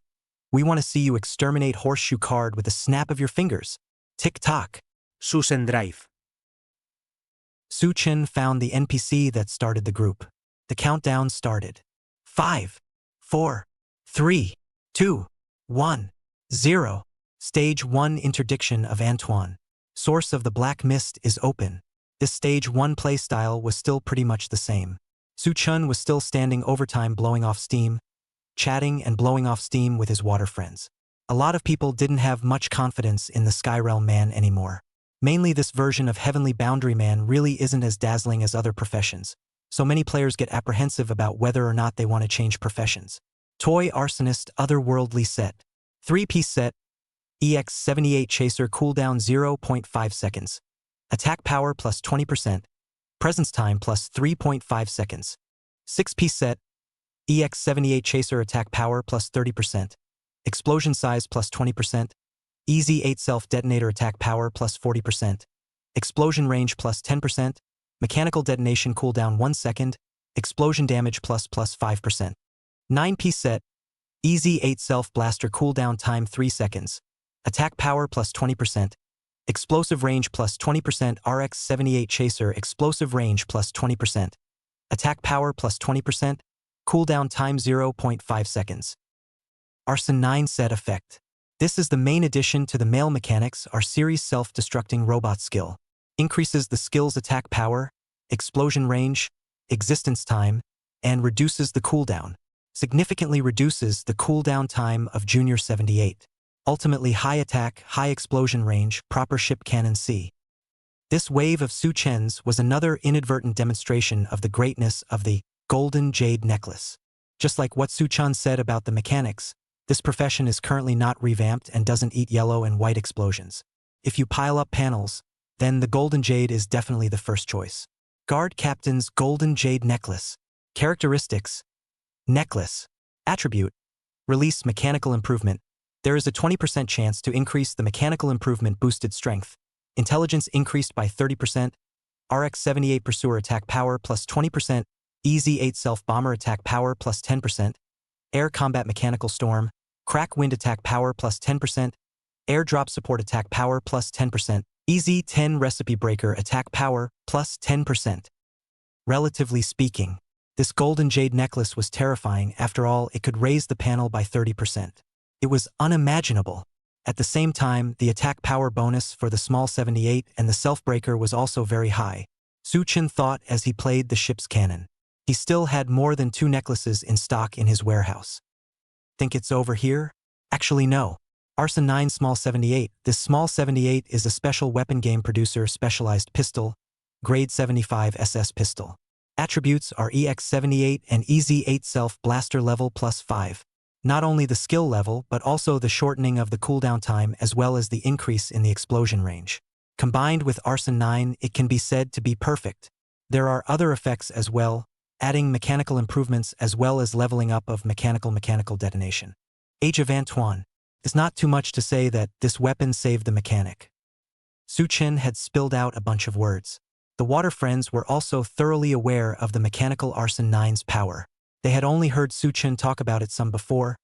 We want to see you exterminate horseshoe card with a snap of your fingers. Tick-tock. Susen Drive. Su-chun found the NPC that started the group. The countdown started. 5, 4, 3, 2, 1, 0. Stage 1 Interdiction of Antoine. Source of the Black Mist is open. This Stage 1 playstyle was still pretty much the same. Su-chun was still standing overtime blowing off steam, chatting and blowing off steam with his water friends. A lot of people didn't have much confidence in the Skyrealm man anymore. Mainly this version of Heavenly Boundary Man really isn't as dazzling as other professions, so many players get apprehensive about whether or not they want to change professions. Toy Arsonist Otherworldly Set. 3-piece set. EX78 Chaser cooldown 0.5 seconds. Attack power plus 20%. Presence time plus 3.5 seconds. 6-piece set. EX78 Chaser attack power plus 30%. Explosion size plus 20%. EZ8 self-detonator attack power plus 40%. Explosion range plus 10%. Mechanical detonation cooldown 1 second. Explosion damage plus 5%. 9-piece set. EZ8 self-blaster cooldown time 3 seconds. Attack power plus 20%. Explosive range plus 20%. RX78 Chaser explosive range plus 20%. Attack power plus 20%. Cooldown time 0.5 seconds. Arson 9 set effect. This is the main addition to the male mechanics, our series self-destructing robot skill. Increases the skill's attack power, explosion range, existence time, and reduces the cooldown. Significantly reduces the cooldown time of Junior 78. Ultimately high attack, high explosion range, proper ship cannon C. This wave of Su Chen's was another inadvertent demonstration of the greatness of the golden jade necklace. Just like what Su Chen said about the mechanics, this profession is currently not revamped and doesn't eat yellow and white explosions. If you pile up panels, then the golden jade is definitely the first choice. Guard Captain's golden jade necklace. Characteristics. Necklace. Attribute. Release mechanical improvement. There is a 20% chance to increase the mechanical improvement boosted strength. Intelligence increased by 30%. RX78 Pursuer attack power plus 20%. EZ8 self-bomber attack power plus 10%. Air combat mechanical storm. Crack wind attack power plus 10%. Airdrop support attack power plus 10%. EZ10 recipe breaker attack power plus 10%. Relatively speaking, this golden jade necklace was terrifying. After all, it could raise the panel by 30%. It was unimaginable. At the same time, the attack power bonus for the small 78 and the self-breaker was also very high. Su Chen thought as he played the ship's cannon. He still had more than 2 necklaces in stock in his warehouse. Think it's over here? Actually no. Arson 9 Small 78. This Small 78 is a special weapon game producer specialized pistol, grade 75 SS pistol. Attributes are EX78 and EZ8 self-blaster level plus 5. Not only the skill level but also the shortening of the cooldown time as well as the increase in the explosion range. Combined with Arson 9, it can be said to be perfect. There are other effects as well, adding mechanical improvements as well as leveling up of mechanical detonation. Age of Antoine. It's not too much to say that this weapon saved the mechanic. Su Chen had spilled out a bunch of words. The water friends were also thoroughly aware of the mechanical Arson 9's power. They had only heard Su Chen talk about it some before,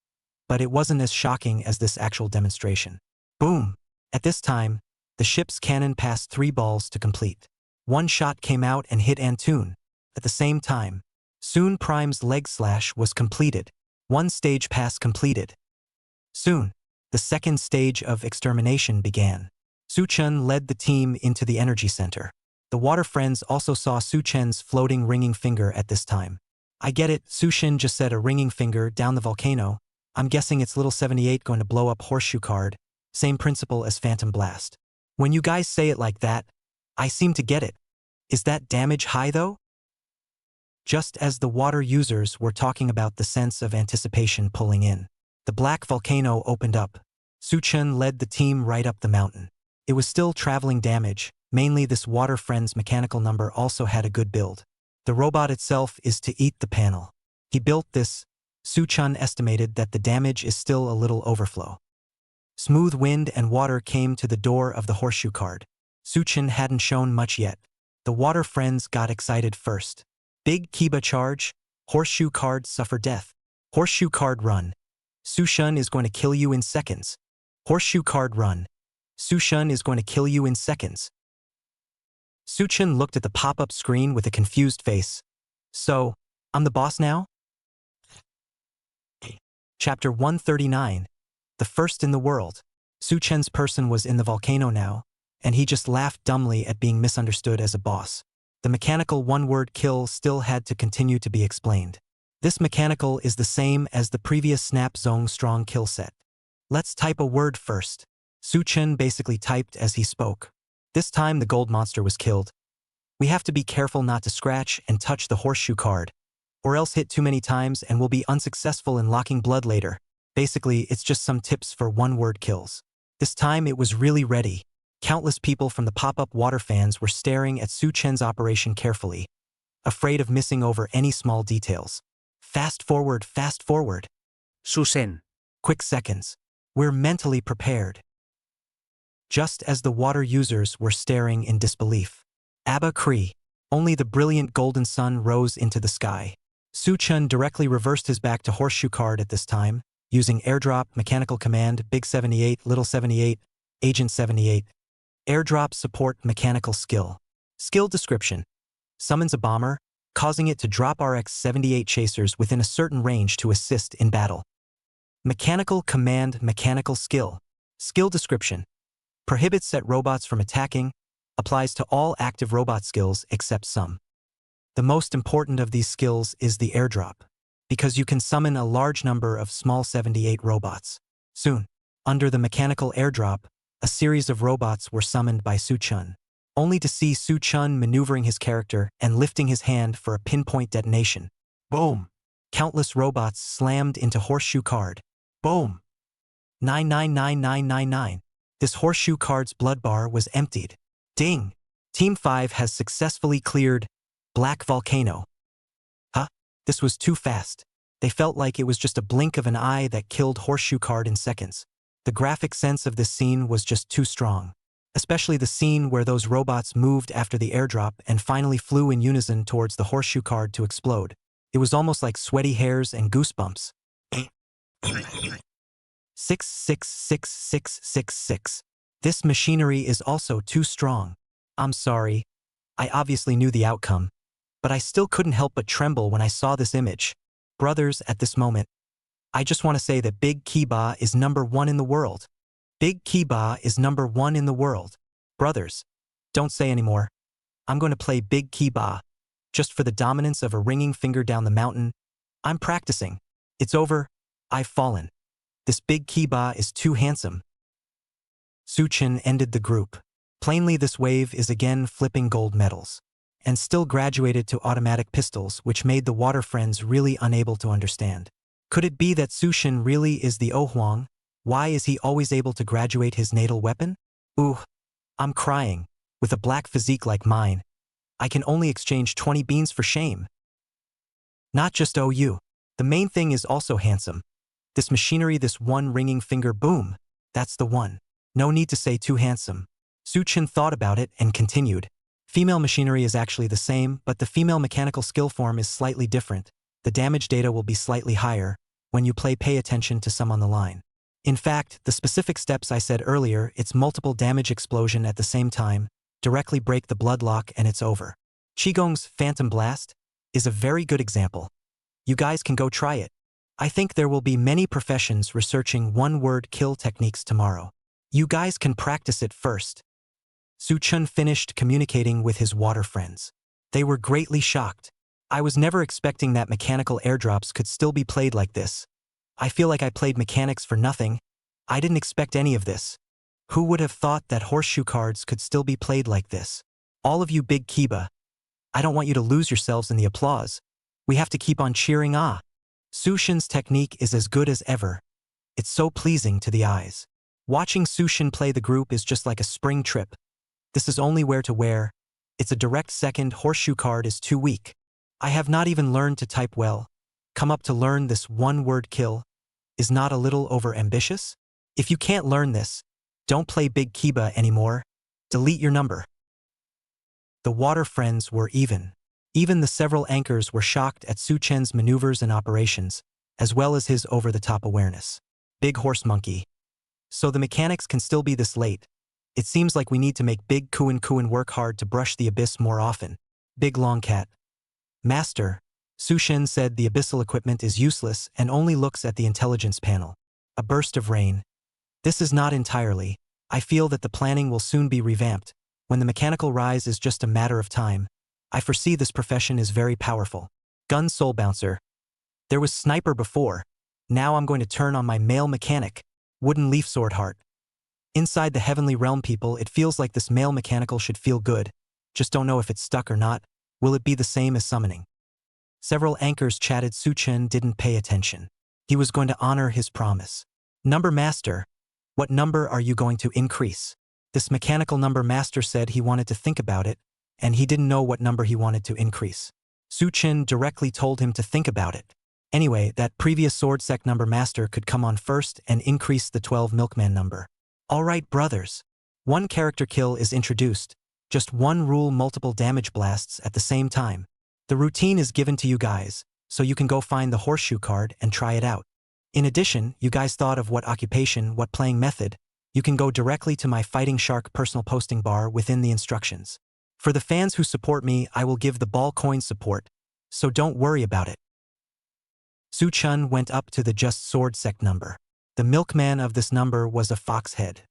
but it wasn't as shocking as this actual demonstration. Boom! At this time, the ship's cannon passed 3 balls to complete. 1 shot came out and hit Anton. At the same time, Soon Prime's leg slash was completed. 1 stage pass completed. Soon, the second stage of extermination began. Su Chen led the team into the energy center. The water friends also saw Su Chen's floating ringing finger at this time. I get it, Su Chen just said a ringing finger down the volcano. I'm guessing it's little 78 going to blow up horseshoe card. Same principle as Phantom Blast. When you guys say it like that, I seem to get it. Is that damage high though? Just as the water users were talking about the sense of anticipation pulling in, the black volcano opened up. Su Chen led the team right up the mountain. It was still traveling damage, mainly this water friend's mechanical number also had a good build. The robot itself is to eat the panel. He built this. Su Chen estimated that the damage is still a little overflow. Smooth wind and water came to the door of the horseshoe card. Su Chen hadn't shown much yet. The water friends got excited first. Big Kiba charge. Horseshoe card suffer death. Horseshoe card run. Su Chen is going to kill you in seconds. Horseshoe card run. Su Chen is going to kill you in seconds. Su Chen looked at the pop-up screen with a confused face. So, I'm the boss now? Chapter 139. The first in the world. Su Chen's person was in the volcano now, and he just laughed dumbly at being misunderstood as a boss. The mechanical one-word kill still had to continue to be explained. This mechanical is the same as the previous Snap Zong strong kill set. Let's type a word first. Su Chen basically typed as he spoke. This time the gold monster was killed. We have to be careful not to scratch and touch the horseshoe card, or else hit too many times and we'll be unsuccessful in locking blood later. Basically, it's just some tips for one-word kills. This time it was really ready. Countless people from the pop-up water fans were staring at Su Chen's operation carefully, afraid of missing over any small details. Fast forward, fast forward. Susen. Quick seconds. We're mentally prepared. Just as the water users were staring in disbelief. Abba Cree. Only the brilliant golden sun rose into the sky. Su-chun directly reversed his back to horseshoe card at this time, using airdrop, mechanical command, Big 78, Little 78, Agent 78. Airdrop support mechanical skill. Skill description. Summons a bomber, causing it to drop RX-78 chasers within a certain range to assist in battle. Mechanical command mechanical skill. Skill description. Prohibits set robots from attacking, applies to all active robot skills except some. The most important of these skills is the airdrop, because you can summon a large number of small 78 robots. Soon, under the mechanical airdrop, a series of robots were summoned by Su-chun, only to see Su-chun maneuvering his character and lifting his hand for a pinpoint detonation. Boom! Countless robots slammed into horseshoe card. Boom! 999999. This horseshoe card's blood bar was emptied. Ding! Team 5 has successfully cleared Black Volcano. Huh? This was too fast. They felt like it was just a blink of an eye that killed horseshoe card in seconds. The graphic sense of this scene was just too strong. Especially the scene where those robots moved after the airdrop and finally flew in unison towards the horseshoe card to explode. It was almost like sweaty hairs and goosebumps. 666666. This machinery is also too strong. I'm sorry. I obviously knew the outcome, but I still couldn't help but tremble when I saw this image. Brothers, at this moment, I just want to say that Big Kiba is #1 in the world. Big Kiba is #1 in the world. Brothers, don't say anymore. I'm going to play Big Kiba. Just for the dominance of a ringing finger down the mountain. I'm practicing. It's over. I've fallen. This Big Kiba is too handsome. Su-chun ended the group. Plainly, this wave is again flipping gold medals. And still graduated to automatic pistols, which made the water friends really unable to understand. Could it be that Su-chun really is the Ohuang? Why is he always able to graduate his natal weapon? Ooh, I'm crying. With a black physique like mine, I can only exchange 20 beans for shame. Not just OU. The main thing is also handsome. This machinery, this one ringing finger, boom. That's the one. No need to say too handsome. Su-chun thought about it and continued. Female machinery is actually the same, but the female mechanical skill form is slightly different. The damage data will be slightly higher. When you pay attention to some on the line. In fact, the specific steps I said earlier, it's multiple damage explosion at the same time, directly break the bloodlock and it's over. Qigong's Phantom Blast is a very good example. You guys can go try it. I think there will be many professions researching one-word kill techniques tomorrow. You guys can practice it first. Su-chun finished communicating with his water friends. They were greatly shocked. I was never expecting that mechanical airdrops could still be played like this. I feel like I played mechanics for nothing. I didn't expect any of this. Who would have thought that horseshoe cards could still be played like this? All of you Big Kiba. I don't want you to lose yourselves in the applause. We have to keep on cheering. Su-chun's technique is as good as ever. It's so pleasing to the eyes. Watching Su-chun play the group is just like a spring trip. This is only wear to wear. It's a direct second. Horseshoe card is too weak. I have not even learned to type well. Come up to learn this one-word kill is not a little over-ambitious? If you can't learn this, don't play Big Kiba anymore. Delete your number. The water friends were even. Even the several anchors were shocked at Su-chun's maneuvers and operations, as well as his over-the-top awareness. Big horse monkey. So the mechanics can still be this late. It seems like we need to make Big Kuan work hard to brush the abyss more often. Big long cat. Master, Su-chun said the abyssal equipment is useless and only looks at the intelligence panel. A burst of rain. This is not entirely. I feel that the planning will soon be revamped. When the mechanical rise is just a matter of time. I foresee this profession is very powerful. Gun soul bouncer. There was sniper before. Now I'm going to turn on my male mechanic. Wooden leaf sword heart. Inside the heavenly realm people, it feels like this male mechanical should feel good. Just don't know if it's stuck or not. Will it be the same as summoning? Several anchors chatted. Su-chun didn't pay attention. He was going to honor his promise. Number master. What number are you going to increase? This mechanical number master said he wanted to think about it, and he didn't know what number he wanted to increase. Su-chun directly told him to think about it. Anyway, that previous sword sect number master could come on first and increase the 12 milkman number. Alright brothers. One character kill is introduced. Just one rule, multiple damage blasts at the same time. The routine is given to you guys, so you can go find the horseshoe card and try it out. In addition, you guys thought of what occupation, what playing method. You can go directly to my Fighting Shark personal posting bar within the instructions. For the fans who support me, I will give the ball coin support, so don't worry about it. Su Chun went up to the just sword sect number. The milkman of this number was a fox head.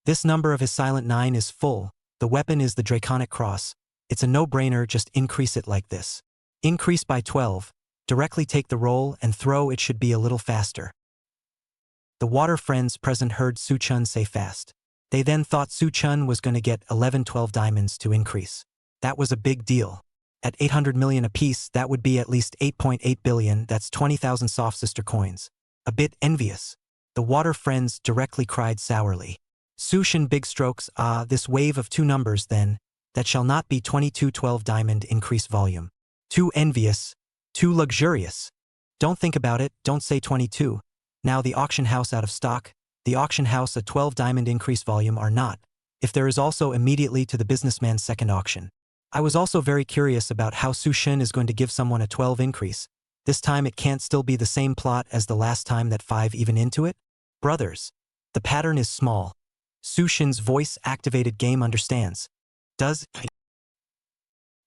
This number of his silent 9 is full. The weapon is the draconic cross. It's a no-brainer, just increase it like this. Increase by 12. Directly take the roll and throw, it should be a little faster. The water friends present heard Su Chun say fast. They then thought Su Chun was going to get 11-12 diamonds to increase. That was a big deal. At 800 million apiece, that would be at least 8.8 billion, that's 20,000 soft sister coins. A bit envious. The water friends directly cried sourly. Su Chun big strokes, this wave of 2 numbers then, that shall not be 22-12 diamond increase volume. Too envious, too luxurious. Don't think about it, don't say 22. Now the auction house out of stock, the auction house a 12 diamond increase volume are not. If there is also immediately to the businessman's second auction. I was also very curious about how Su Chun is going to give someone a 12 increase. This time it can't still be the same plot as the last time, that 5 even into it? Brothers. The pattern is small. Su Chun's voice-activated game understands. Does.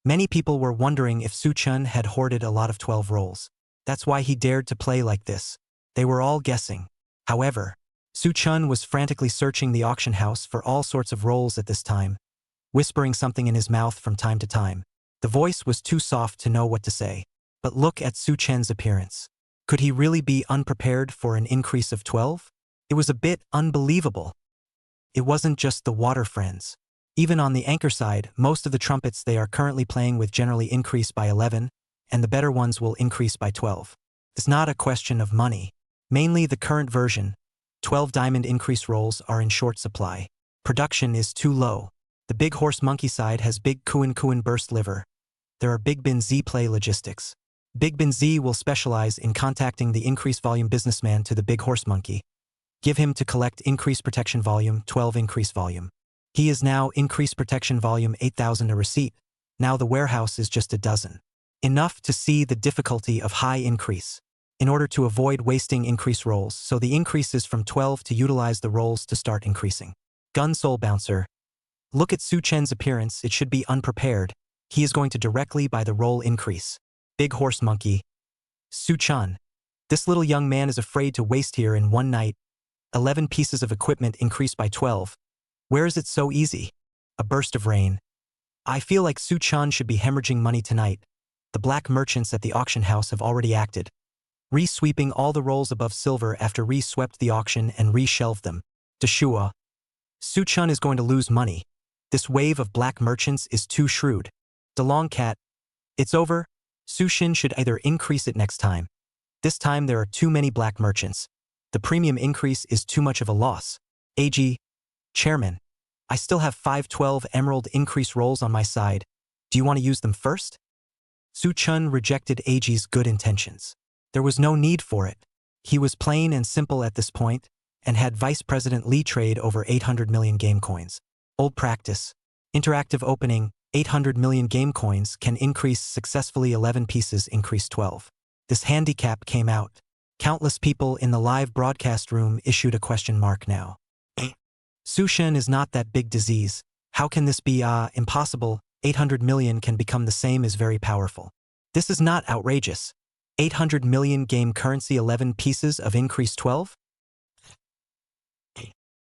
Many people were wondering if Su Chun had hoarded a lot of 12 rolls. That's why he dared to play like this. They were all guessing. However, Su Chun was frantically searching the auction house for all sorts of rolls at this time, whispering something in his mouth from time to time. The voice was too soft to know what to say. But look at Su Chun's appearance. Could he really be unprepared for an increase of 12? It was a bit unbelievable. It wasn't just the water friends. Even on the anchor side, most of the trumpets they are currently playing with generally increase by 11, and the better ones will increase by 12. It's not a question of money. Mainly the current version, 12 diamond increase rolls are in short supply. Production is too low. The big horse monkey side has big Kuan burst liver. There are Big Bin Z play logistics. Big Bin Z will specialize in contacting the increase volume businessman to the big horse monkey. Give him to collect increase protection volume 12 increase volume. He is now increase protection volume 8,000 a receipt. Now the warehouse is just a dozen. Enough to see the difficulty of high increase. In order to avoid wasting increase rolls, so the increase is from 12 to utilize the rolls to start increasing. Gun Soul Bouncer. Look at Su Chun's appearance, it should be unprepared. He is going to directly buy the roll increase. Big horse monkey. Su Chun. This little young man is afraid to waste here in one night. 11 pieces of equipment increased by 12. Where is it so easy? A burst of rain. I feel like Su Chun should be hemorrhaging money tonight. The black merchants at the auction house have already acted, re-sweeping all the rolls above silver after re-swept the auction and re-shelved them. Deshua. Su Chun is going to lose money. This wave of black merchants is too shrewd. DeLong Cat. It's over. Su Chun should either increase it next time. This time there are too many black merchants. The premium increase is too much of a loss. AG. Chairman. I still have 512 emerald increase rolls on my side. Do you want to use them first? Su Chun rejected AG's good intentions. There was no need for it. He was plain and simple at this point, and had Vice President Lee trade over 800 million game coins. Old practice. Interactive opening, 800 million game coins can increase successfully 11 pieces increase 12. This handicap came out. Countless people in the live broadcast room issued a question mark now. Su Chun is not that big disease. How can this be impossible? 800 million can become the same is very powerful. This is not outrageous. 800 million game currency 11 pieces of increase 12?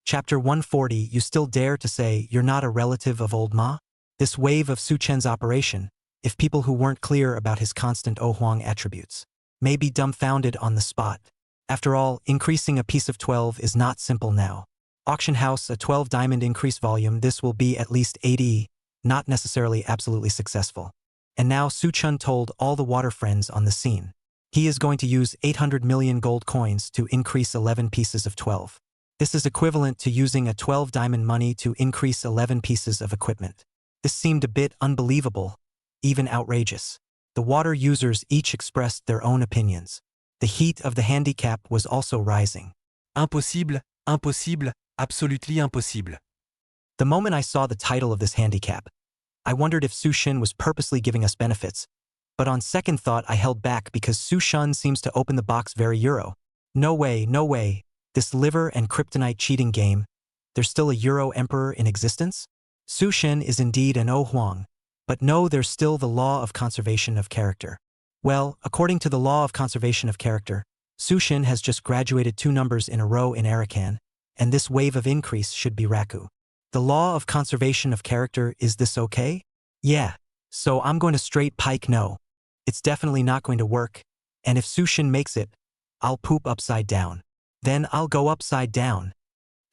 Chapter 140 You still dare to say you're not a relative of old Ma? This wave of Su Chun's operation, if people who weren't clear about his constant Oh Huang attributes, may be dumbfounded on the spot. After all, increasing a piece of 12 is not simple now. Auction house a 12 diamond increase volume, this will be at least 80, not necessarily absolutely successful. And now Su Chun told all the water friends on the scene. He is going to use 800 million gold coins to increase 11 pieces of 12. This is equivalent to using a 12 diamond money to increase 11 pieces of equipment. This seemed a bit unbelievable, even outrageous. The water users each expressed their own opinions. The heat of the handicap was also rising. Impossible, impossible, absolutely impossible. The moment I saw the title of this handicap, I wondered if Sushin was purposely giving us benefits, but on second thought I held back because Sushin seems to open the box very Euro. No way, no way. This liver and kryptonite cheating game, there's still a Euro emperor in existence? Sushin is indeed an Oh Huang, but no, there's still the law of conservation of character. Well, according to the law of conservation of character, Sushin has just graduated 2 numbers in a row in Arakan, and this wave of increase should be Raku. The law of conservation of character, is this okay? Yeah. So I'm going to straight pike no. It's definitely not going to work, and if Sushin makes it, I'll poop upside down. Then I'll go upside down.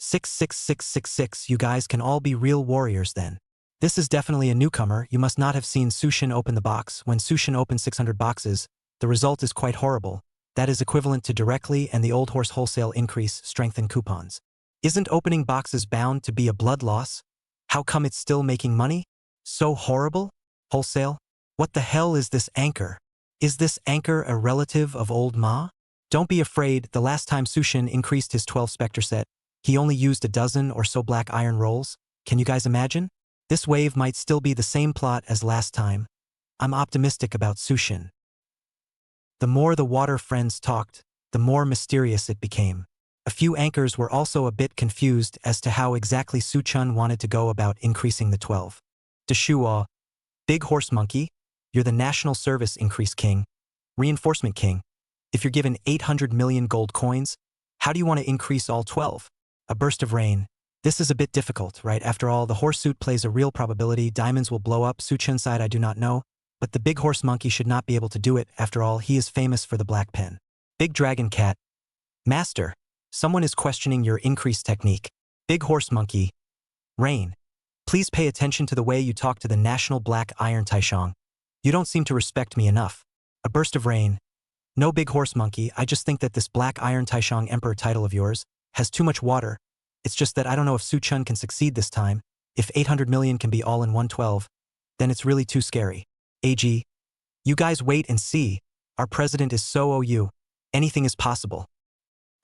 66666, you guys can all be real warriors then. This is definitely a newcomer. You must not have seen Sushin open the box. When Sushin opens 600 boxes, the result is quite horrible. That is equivalent to directly and the old horse wholesale increase strengthen coupons. Isn't opening boxes bound to be a blood loss? How come it's still making money? So horrible? Wholesale? What the hell is this anchor? Is this anchor a relative of old Ma? Don't be afraid, the last time Sushin increased his 12 Spectre set, he only used a dozen or so black iron rolls. Can you guys imagine? This wave might still be the same plot as last time. I'm optimistic about Sushin. The more the water friends talked, the more mysterious it became. A few anchors were also a bit confused as to how exactly Suchun wanted to go about increasing the 12. Deshua, Big Horse Monkey, you're the National Service Increase King, Reinforcement King. If you're given 800 million gold coins, how do you want to increase all 12? A burst of rain. This is a bit difficult, right? After all, the horse suit plays a real probability. Diamonds will blow up. Suchun's side I do not know, but the Big Horse Monkey should not be able to do it. After all, he is famous for the black pen. Big Dragon Cat. Master, someone is questioning your increase technique. Big Horse Monkey. Rain. Please pay attention to the way you talk to the National Black Iron Taishang. You don't seem to respect me enough. A burst of rain. No, Big Horse Monkey, I just think that this Black Iron Taishang Emperor title of yours has too much water. It's just that I don't know if Suchun can succeed this time. If 800 million can be all in 112, then it's really too scary. AG. You guys wait and see. Our president is so OU. Anything is possible.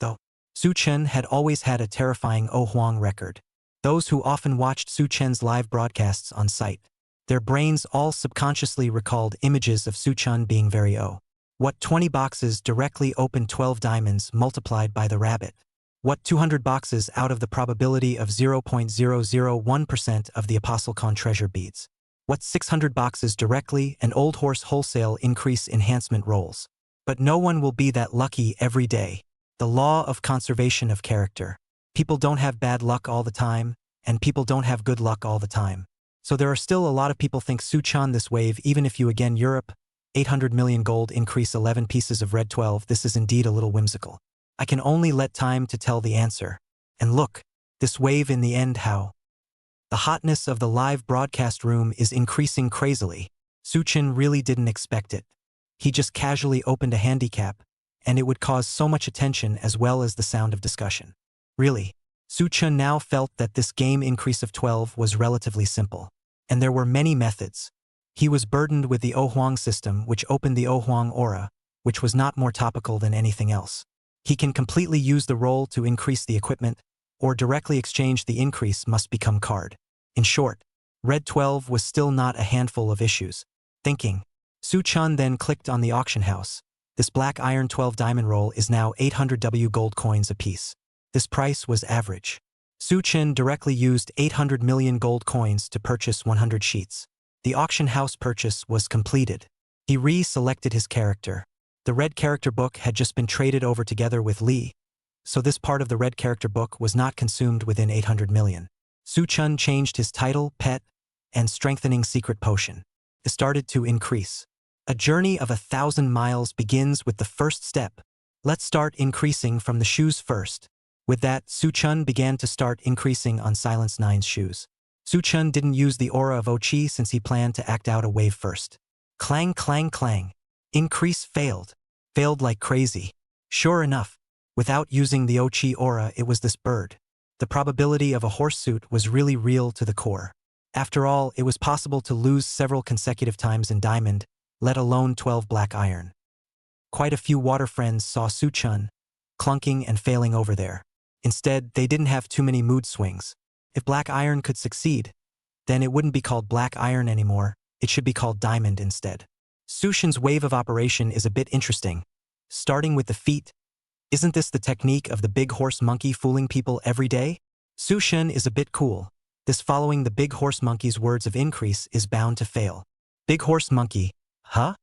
Though, Suchun had always had a terrifying Oh Huang record. Those who often watched Suchun's live broadcasts on site, their brains all subconsciously recalled images of Suchun being very O. What 20 boxes directly opened 12 diamonds multiplied by the rabbit? What 200 boxes out of the probability of 0.001% of the Apostle Con treasure beads? What 600 boxes directly and Old Horse wholesale increase enhancement rolls? But no one will be that lucky every day. The law of conservation of character. People don't have bad luck all the time, and people don't have good luck all the time. So there are still a lot of people think Suchun this wave, even if you again Europe, 800 million gold increase 11 pieces of red 12, this is indeed a little whimsical. I can only let time to tell the answer. And look, this wave in the end how? The hotness of the live broadcast room is increasing crazily. Suchun really didn't expect it. He just casually opened a handicap, and it would cause so much attention as well as the sound of discussion. Really, Suchun now felt that this game increase of 12 was relatively simple. And there were many methods. He was burdened with the Oh Huang system, which opened the Oh Huang aura, which was not more topical than anything else. He can completely use the roll to increase the equipment, or directly exchange the increase must become card. In short, Red 12 was still not a handful of issues. Thinking, Suchun then clicked on the auction house. This black iron 12 diamond roll is now 800 W gold coins apiece. This price was average. Suchun directly used 800 million gold coins to purchase 100 sheets. The auction house purchase was completed. He re-selected his character. The red character book had just been traded over together with Li, so this part of the red character book was not consumed within 800 million. Suchun changed his title, pet, and strengthening secret potion. It started to increase. A journey of 1,000 miles begins with the first step. Let's start increasing from the shoes first. With that, Suchun began to start increasing on Silence 9's shoes. Suchun didn't use the aura of Ochi since he planned to act out a wave first. Clang, clang, clang. Increase failed. Failed like crazy. Sure enough, without using the Ochi aura, it was this bird. The probability of a horse suit was really real to the core. After all, it was possible to lose several consecutive times in diamond, let alone 12 black iron. Quite a few water friends saw Su-chun clunking and failing over there. Instead, they didn't have too many mood swings. If black iron could succeed, then it wouldn't be called black iron anymore, it should be called diamond instead. Su-chun's wave of operation is a bit interesting. Starting with the feet, isn't this the technique of the big horse monkey fooling people every day? Su-chun is a bit cool. This following the big horse monkey's words of increase is bound to fail. Big horse monkey, huh?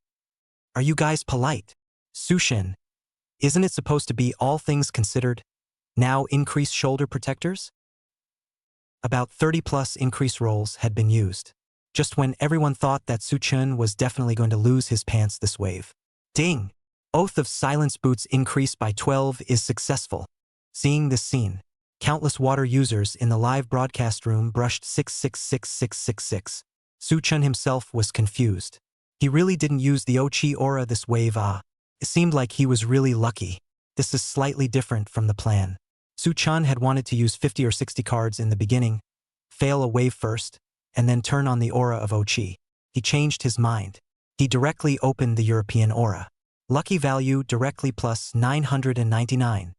Are you guys polite? Su-chun, isn't it supposed to be all things considered? Now increase shoulder protectors? About 30+ increase rolls had been used. Just when everyone thought that Su-chun was definitely going to lose his pants this wave. Ding! Oath of Silence boots increased by 12 is successful. Seeing this scene, countless water users in the live broadcast room brushed 666666. Su-chun himself was confused. He really didn't use the Ochi aura this wave. It seemed like he was really lucky. This is slightly different from the plan. Su-chun had wanted to use 50 or 60 cards in the beginning, fail a wave first, and then turn on the aura of Ochi. He changed his mind. He directly opened the European aura. Lucky value directly plus 999.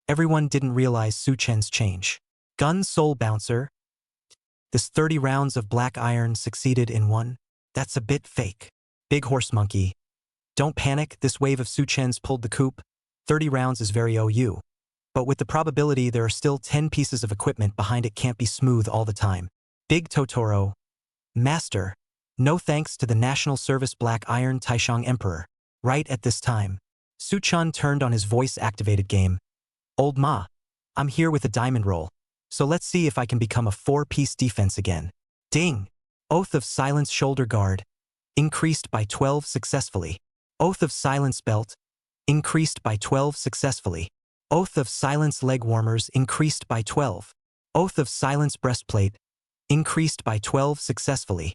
Everyone didn't realize Su-chun's change. Gun Soul Bouncer. This 30 rounds of black iron succeeded in one. That's a bit fake. Big Horse Monkey. Don't panic, this wave of Su-chun's pulled the coup. 30 rounds is very OU. But with the probability there are still 10 pieces of equipment behind it can't be smooth all the time. Big Totoro. Master. No thanks to the National Service Black Iron Taishang Emperor. Right at this time, Su-chun turned on his voice-activated game. Old Ma, I'm here with a diamond roll, so let's see if I can become a 4-piece defense again. Ding! Oath of Silence shoulder guard. Increased by 12 successfully. Oath of Silence belt. Increased by 12 successfully. Oath of Silence leg warmers increased by 12. Oath of Silence breastplate. Increased by 12 successfully.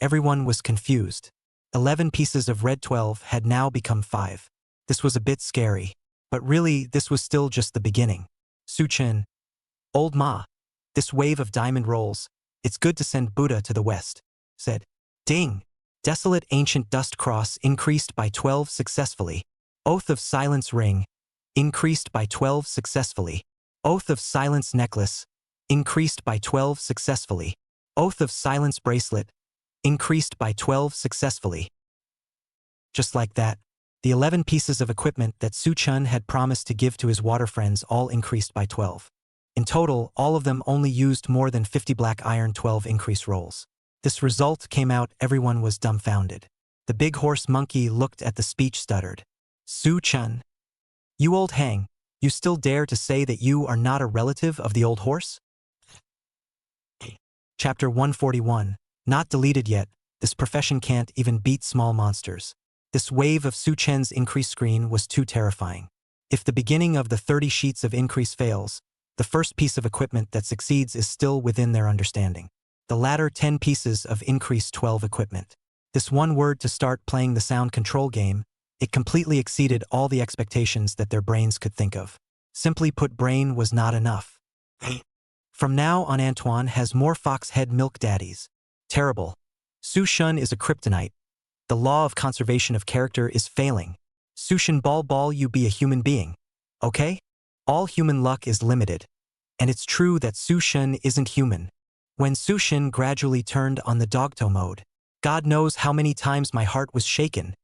Everyone was confused. 11 pieces of red 12 had now become 5. This was a bit scary. But really, this was still just the beginning. Su-chun. Old Ma. This wave of diamond rolls. It's good to send Buddha to the west. Said. Ding. Desolate ancient dust cross increased by 12 successfully. Oath of Silence ring. Increased by 12 successfully. Oath of Silence necklace. Increased by 12 successfully. Oath of Silence bracelet. Increased by 12 successfully. Just like that, the 11 pieces of equipment that Su-chun had promised to give to his water friends all increased by 12. In total, all of them only used more than 50 black iron 12 increase rolls. This result came out, everyone was dumbfounded. The big horse monkey looked at the speech stuttered. Su-chun. You old hang, you still dare to say that you are not a relative of the old horse? Chapter 141. Not deleted yet, this profession can't even beat small monsters. This wave of Su-chun's increase screen was too terrifying. If the beginning of the 30 sheets of increase fails, the first piece of equipment that succeeds is still within their understanding. The latter 10 pieces of increase 12 equipment. This one word to start playing the sound control game, it completely exceeded all the expectations that their brains could think of. Simply put, brain was not enough. From now on, Antoine has more fox head milk daddies. Terrible. Su-chun is a kryptonite. The law of conservation of character is failing. Su-chun ball you be a human being. Okay? All human luck is limited. And it's true that Su-chun isn't human. When Su-chun gradually turned on the dogto mode, God knows how many times my heart was shaken.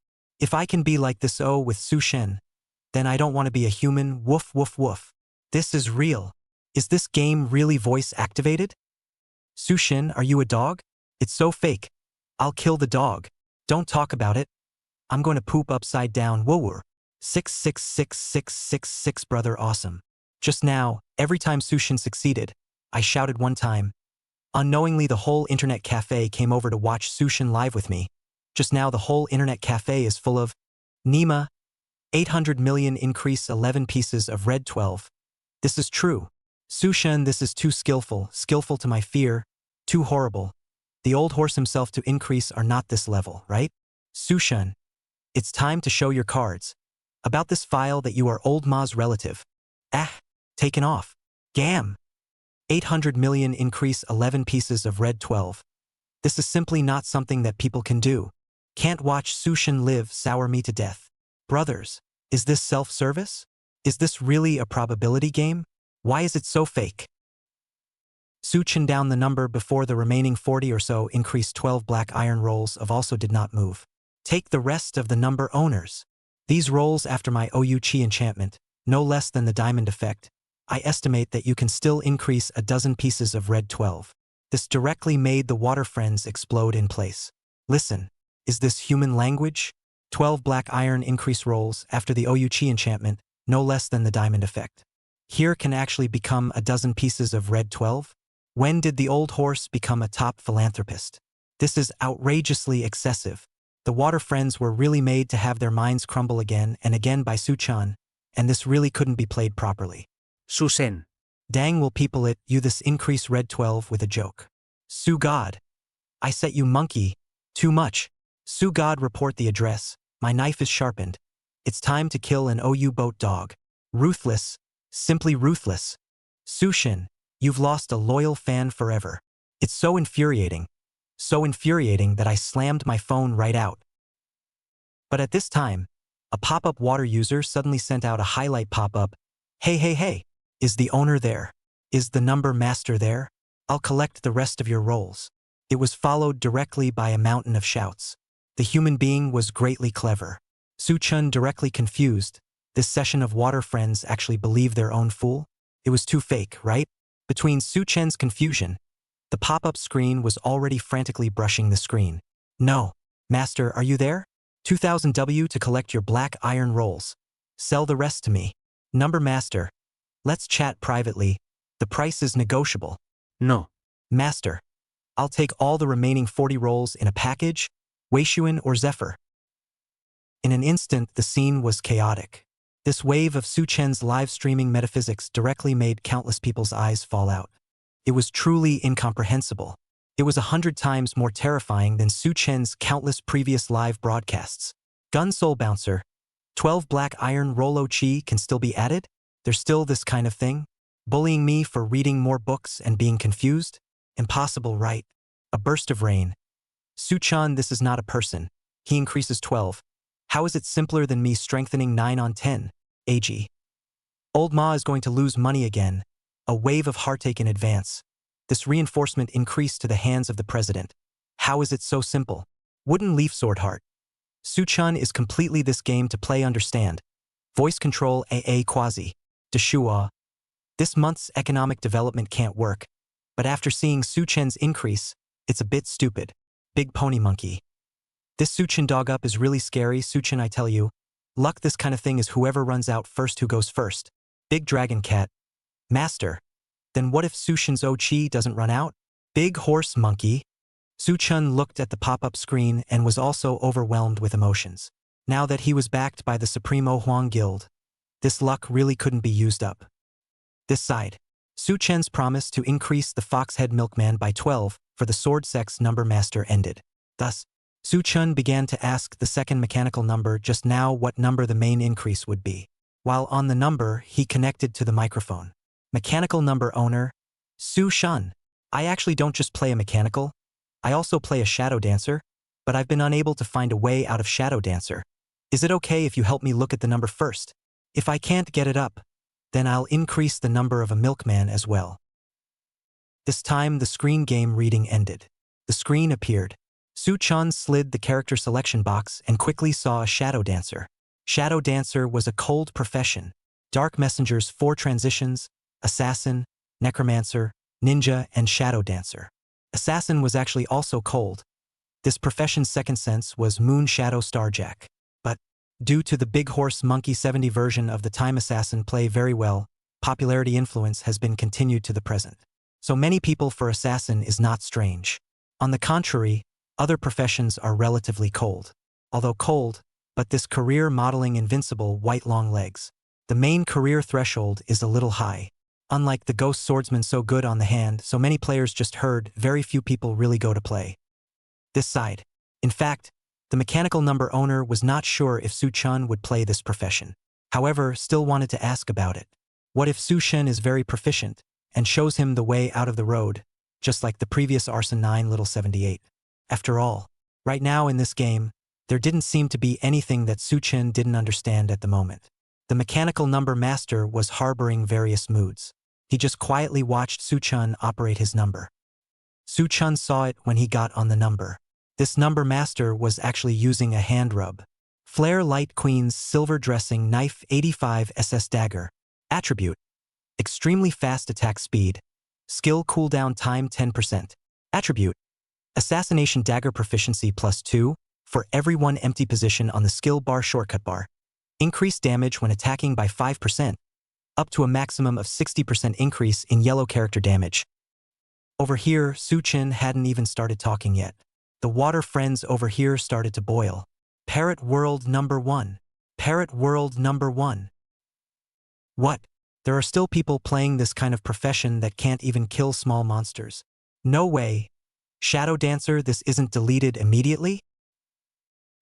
If I can be like this with Su-chun, then I don't want to be a human. Woof woof woof. This is real. Is this game really voice activated? Su-chun, are you a dog? It's so fake. I'll kill the dog. Don't talk about it. I'm going to poop upside down. Whoa. 666666 brother awesome. Just now, every time Su-chun succeeded, I shouted one time. Unknowingly the whole internet cafe came over to watch Su-chun live with me. Just now the whole internet cafe is full of Nima. 800 million increase 11 pieces of red 12. This is true. Su-chun, this is too skillful to my fear, too horrible. The old horse himself to increase are not this level, right? Su-chun. It's time to show your cards. About this file that you are old Ma's relative. Taken off. Gam. 800 million increase 11 pieces of red 12. This is simply not something that people can do. Can't watch Su-chun live sour me to death. Brothers, is this self-service? Is this really a probability game? Why is it so fake? Su Chen down the number before the remaining 40 or so increased 12 black iron rolls of also did not move. Take the rest of the number owners. These rolls after my OU Chi enchantment, no less than the diamond effect, I estimate that you can still increase a dozen pieces of red 12. This directly made the water friends explode in place. Listen, is this human language? 12 black iron increase rolls after the OU Chi enchantment, no less than the diamond effect. Here can actually become a dozen pieces of red 12? When did the old horse become a top philanthropist? This is outrageously excessive. The water friends were really made to have their minds crumble again and again by Su Chan, and this really couldn't be played properly. Su Sen. Dang will people it, you this increase red 12 with a joke. Su God. I set you monkey. Too much. Su God report the address. My knife is sharpened. It's time to kill an OU boat dog. Ruthless. Simply ruthless. Su Shin, you've lost a loyal fan forever. It's so infuriating. So infuriating that I slammed my phone right out. But at this time, a pop-up water user suddenly sent out a highlight pop-up. Hey, hey, hey. Is the owner there? Is the number master there? I'll collect the rest of your rolls. It was followed directly by a mountain of shouts. The human being was greatly clever. Su Chun directly confused. This session of water friends actually believed their own fool? It was too fake, right? Between Su Chen's confusion, the pop-up screen was already frantically brushing the screen. No. Master, are you there? 2000 W to collect your black iron rolls. Sell the rest to me. Number master. Let's chat privately. The price is negotiable. No. Master. I'll take all the remaining 40 rolls in a package, Weishuan or Zephyr. In an instant, the scene was chaotic. This wave of Su Chen's live streaming metaphysics directly made countless people's eyes fall out. It was truly incomprehensible. It was 100 times more terrifying than Su Chen's countless previous live broadcasts. Gun Soul Bouncer. 12 black iron Rolo Chi can still be added? There's still this kind of thing? Bullying me for reading more books and being confused? Impossible, right? A burst of rain. Su Chan, this is not a person. He increases 12. How is it simpler than me strengthening 9 on 10? AG. Old Ma is going to lose money again. A wave of heartache in advance. This reinforcement increased to the hands of the president. How is it so simple? Wooden leaf sword heart. Su Chan is completely this game to play understand. Voice control AA quasi. Deshua. This month's economic development can't work. But after seeing Su Chen's increase, it's a bit stupid. Big pony monkey. This Su Chen dog up is really scary, Su Chen, I tell you. Luck, this kind of thing is whoever runs out first who goes first. Big dragon cat. Master. Then what if Su Chen's Chi doesn't run out? Big horse monkey. Su Chen looked at the pop-up screen and was also overwhelmed with emotions. Now that he was backed by the Supremo Huang Guild, this luck really couldn't be used up. This side. Su Chen's promise to increase the Foxhead Milkman by 12 for the Sword Sex number master ended. Thus, Su Chen began to ask the second mechanical number just now what number the main increase would be. While on the number, he connected to the microphone. Mechanical number owner, Su Shan. I actually don't just play a mechanical. I also play a shadow dancer, but I've been unable to find a way out of shadow dancer. Is it okay if you help me look at the number first? If I can't get it up, then I'll increase the number of a milkman as well. This time the screen game reading ended. The screen appeared. Su Chan slid the character selection box and quickly saw a shadow dancer. Shadow dancer was a cold profession. Dark Messenger's 4 transitions, assassin, necromancer, ninja, and shadow dancer. Assassin was actually also cold. This profession's second sense was Moon Shadow Starjack. But, due to the Big Horse Monkey 70 version of the Time Assassin play very well, popularity influence has been continued to the present. So many people for assassin is not strange. On the contrary, other professions are relatively cold. Although cold, but this career modeling invincible white long legs. The main career threshold is a little high. Unlike the Ghost Swordsman so good on the hand, so many players just heard, very few people really go to play. This side. In fact, the mechanical number owner was not sure if Su Chun would play this profession. However, still wanted to ask about it. What if Su Shen is very proficient and shows him the way out of the road, just like the previous Arson 9 Little 78? After all, right now in this game, There didn't seem to be anything that Su-Chen didn't understand at the moment. The mechanical number master was harboring various moods. He just quietly watched Su-Chen operate his number. Su-Chen saw it when he got on the number. This number master was actually using a hand rub. Flare Light Queen's Silver Dressing Knife 85 SS Dagger. Attribute: extremely fast attack speed. Skill cooldown time 10%. Attribute: Assassination Dagger Proficiency +2 for every one empty position on the skill bar shortcut bar. Increase damage when attacking by 5%, up to a maximum of 60% increase in yellow character damage. Over here, Su-Chen hadn't even started talking yet. The water friends over here started to boil. Parrot World number 1. Parrot World number 1. What? There are still people playing this kind of profession that can't even kill small monsters. No way. Shadow Dancer, this isn't deleted immediately?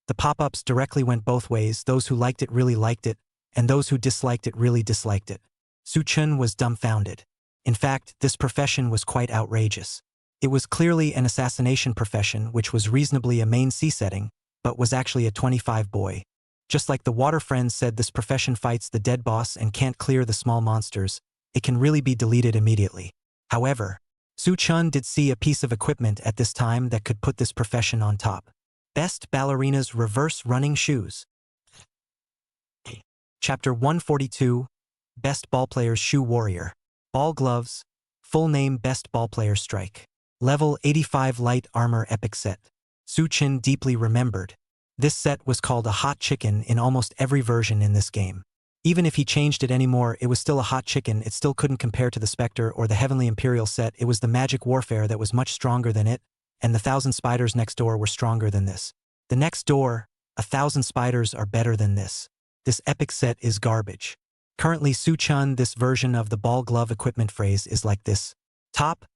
The pop-ups directly went both ways. Those who liked it really liked it, and those who disliked it really disliked it. Su-Chen was dumbfounded. In fact, this profession was quite outrageous. It was clearly an assassination profession, which was reasonably a main C setting, but was actually a 25 boy. Just like the water friends said, this profession fights the dead boss and can't clear the small monsters. It can really be deleted immediately. However, Su-Chen did see a piece of equipment at this time that could put this profession on top. Best Ballerina's Reverse Running Shoes. Chapter 142, Best Ballplayer's Shoe Warrior. Ball Gloves. Full name: Best Ballplayer Strike. Level 85 Light Armor Epic Set. Su-Chen deeply remembered. This set was called a hot chicken in almost every version in this game. Even if he changed it anymore, it was still a hot chicken. It still couldn't compare to the Spectre or the Heavenly Imperial set. It was the Magic Warfare that was much stronger than it, and the 1,000 Spiders next door were stronger than this. The next door, 1,000 Spiders are better than this. This epic set is garbage. Currently, Su-Chen, this version of the ball glove equipment phrase is like this. Top: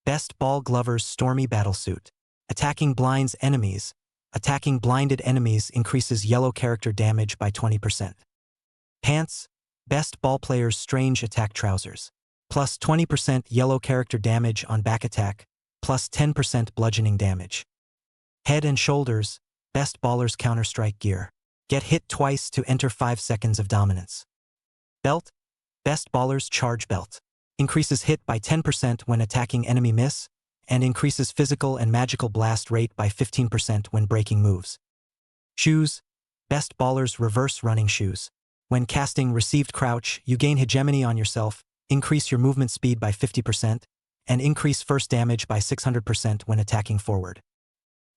Best Ball Glover's Stormy Battlesuit. Attacking blinds enemies. Attacking blinded enemies increases yellow character damage by 20%. Pants: Best Ballplayer's Strange Attack Trousers. Plus 20% yellow character damage on back attack, plus 10% bludgeoning damage. Head and Shoulders: Best Baller's Counter-Strike Gear. Get hit twice to enter 5 seconds of dominance. Belt: Best Baller's Charge Belt. Increases hit by 10% when attacking enemy miss, and increases physical and magical blast rate by 15% when breaking moves. Shoes: Best Baller's Reverse Running Shoes. When casting Received Crouch, you gain hegemony on yourself, increase your movement speed by 50%, and increase first damage by 600% when attacking forward.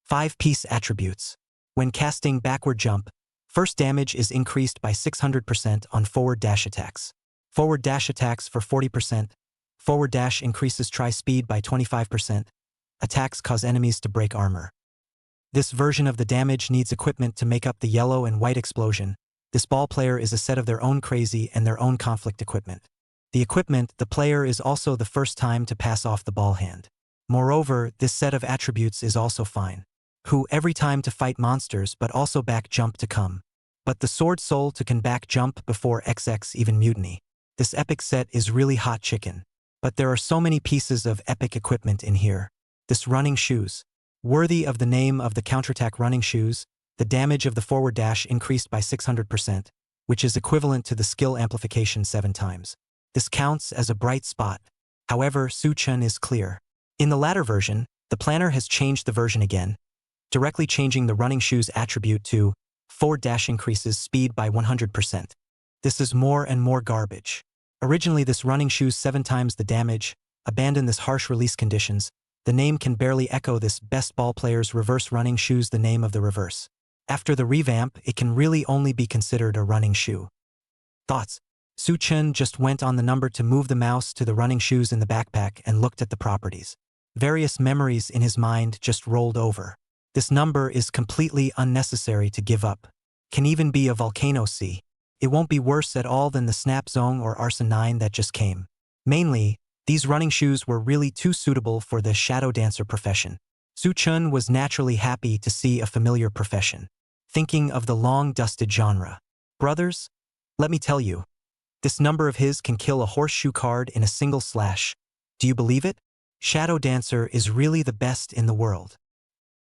5-piece attributes. When casting Backward Jump, first damage is increased by 600% on forward dash attacks. Forward dash attacks for 40%. Forward dash increases tri-speed by 25%. Attacks cause enemies to break armor. This version of the damage needs equipment to make up the yellow and white explosion. This ball player is a set of their own crazy and their own conflict equipment. The equipment, the player, is also the first time to pass off the ball hand. Moreover, this set of attributes is also fine. Who every time to fight monsters but also back jump to come. But the Sword Soul to can back jump before XX even mutiny. This epic set is really hot chicken. But there are so many pieces of epic equipment in here. This running shoes. Worthy of the name of the counterattack running shoes, the damage of the forward dash increased by 600%, which is equivalent to the skill amplification 7 times. This counts as a bright spot. However, Su-Chen is clear. In the latter version, the planner has changed the version again, directly changing the running shoes attribute to forward dash increases speed by 100%. This is more and more garbage. Originally, this running shoes 7 times the damage. Abandon this harsh release conditions. The name can barely echo this best ball player's reverse running shoes, the name of the reverse. After the revamp, it can really only be considered a running shoe. Thoughts? Su-Chen just went on the number to move the mouse to the running shoes in the backpack and looked at the properties. Various memories in his mind just rolled over. This number is completely unnecessary to give up. Can even be a Volcano C. It won't be worse at all than the Snap Zone or Arson 9 that just came. Mainly, these running shoes were really too suitable for the Shadow Dancer profession. Su-Chen was naturally happy to see a familiar profession. Thinking of the long-dusted genre. Brothers, let me tell you, this number of his can kill a horseshoe card in a single slash. Do you believe it? Shadow Dancer is really the best in the world.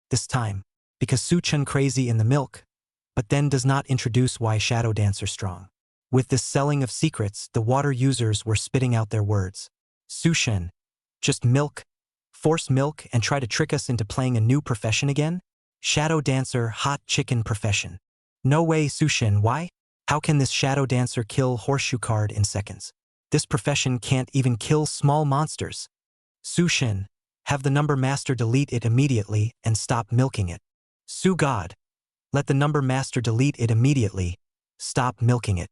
This time, because Su Chun crazy in the milk, but then does not introduce why Shadow Dancer strong. With this selling of secrets, the water users were spitting out their words. Su Chun, just milk, force milk and try to trick us into playing a new profession again? Shadow Dancer, hot chicken profession. No way, Su Chun, why? How can this Shadow Dancer kill horseshoe card in seconds? This profession can't even kill small monsters. Su Chun, have the number master delete it immediately and stop milking it. Su God, let the number master delete it immediately, stop milking it.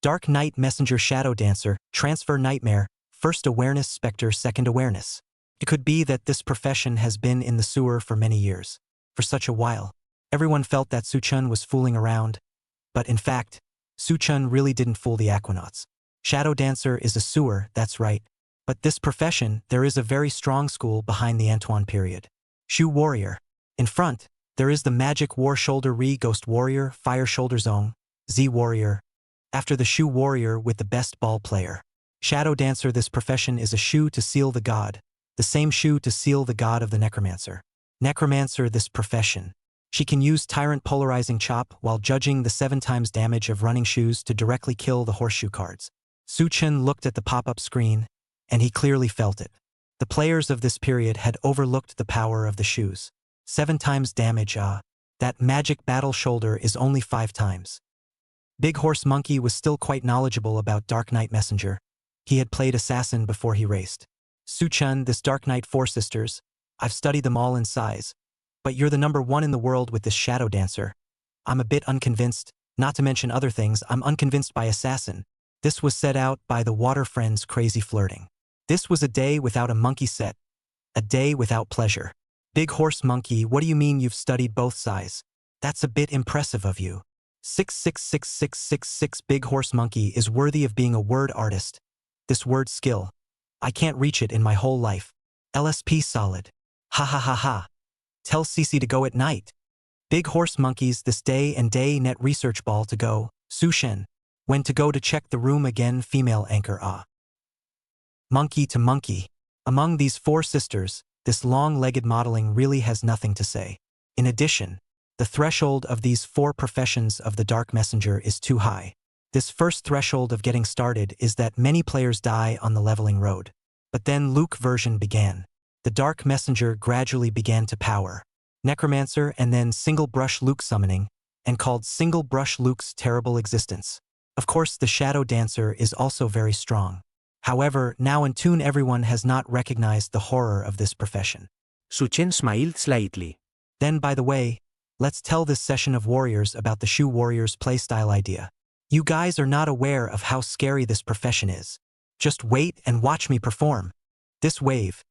Dark Knight Messenger Shadow Dancer, Transfer Nightmare, First Awareness Spectre Second Awareness. It could be that this profession has been in the sewer for many years. For such a while, everyone felt that Su Chun was fooling around, but in fact, Su Chun really didn't fool the Aquanauts. Shadow Dancer is a sewer, that's right, but this profession, there is a very strong school behind the Antoine period. Shu Warrior. In front, there is the Magic War Shoulder Re Ghost Warrior, Fire Shoulder Zone, Z Warrior. After the Shu Warrior with the best ball player. Shadow Dancer, this profession is a Shu to seal the god, the same Shu to seal the god of the Necromancer. Necromancer, this profession. She can use Tyrant Polarizing Chop while judging the 7 times damage of running shoes to directly kill the horseshoe cards. Su Chun looked at the pop-up screen, and he clearly felt it. The players of this period had overlooked the power of the shoes. 7 times damage, that magic battle shoulder is only 5 times. Big Horse Monkey was still quite knowledgeable about Dark Knight Messenger. He had played Assassin before he raced. Su Chun, this Dark Knight 4 sisters, I've studied them all in size. But you're the number 1 in the world with this Shadow Dancer. I'm a bit unconvinced, not to mention other things, I'm unconvinced by Assassin. This was set out by the Water Friends' crazy flirting. This was a day without a monkey set. A day without pleasure. Big Horse Monkey, what do you mean you've studied both sides? That's a bit impressive of you. 666666 Big Horse Monkey is worthy of being a word artist. This word skill. I can't reach it in my whole life. LSP solid. Ha ha ha ha. Tell Cece to go at night. Big Horse Monkeys this day and day net research ball to go. Su Shen. When to go to check the room again female anchor Monkey to monkey. Among these 4 sisters, this long-legged modeling really has nothing to say. In addition, the threshold of these 4 professions of the Dark Messenger is too high. This first threshold of getting started is that many players die on the leveling road. But then Luke version began. The Dark Messenger gradually began to power. Necromancer and then Single Brush Luke summoning, and called Single Brush Luke's terrible existence. Of course, the Shadow Dancer is also very strong. However, now in tune everyone has not recognized the horror of this profession. Su Chun smiled slightly. Then, by the way, let's tell this session of warriors about the Shu Warriors playstyle idea. You guys are not aware of how scary this profession is. Just wait and watch me perform. This wave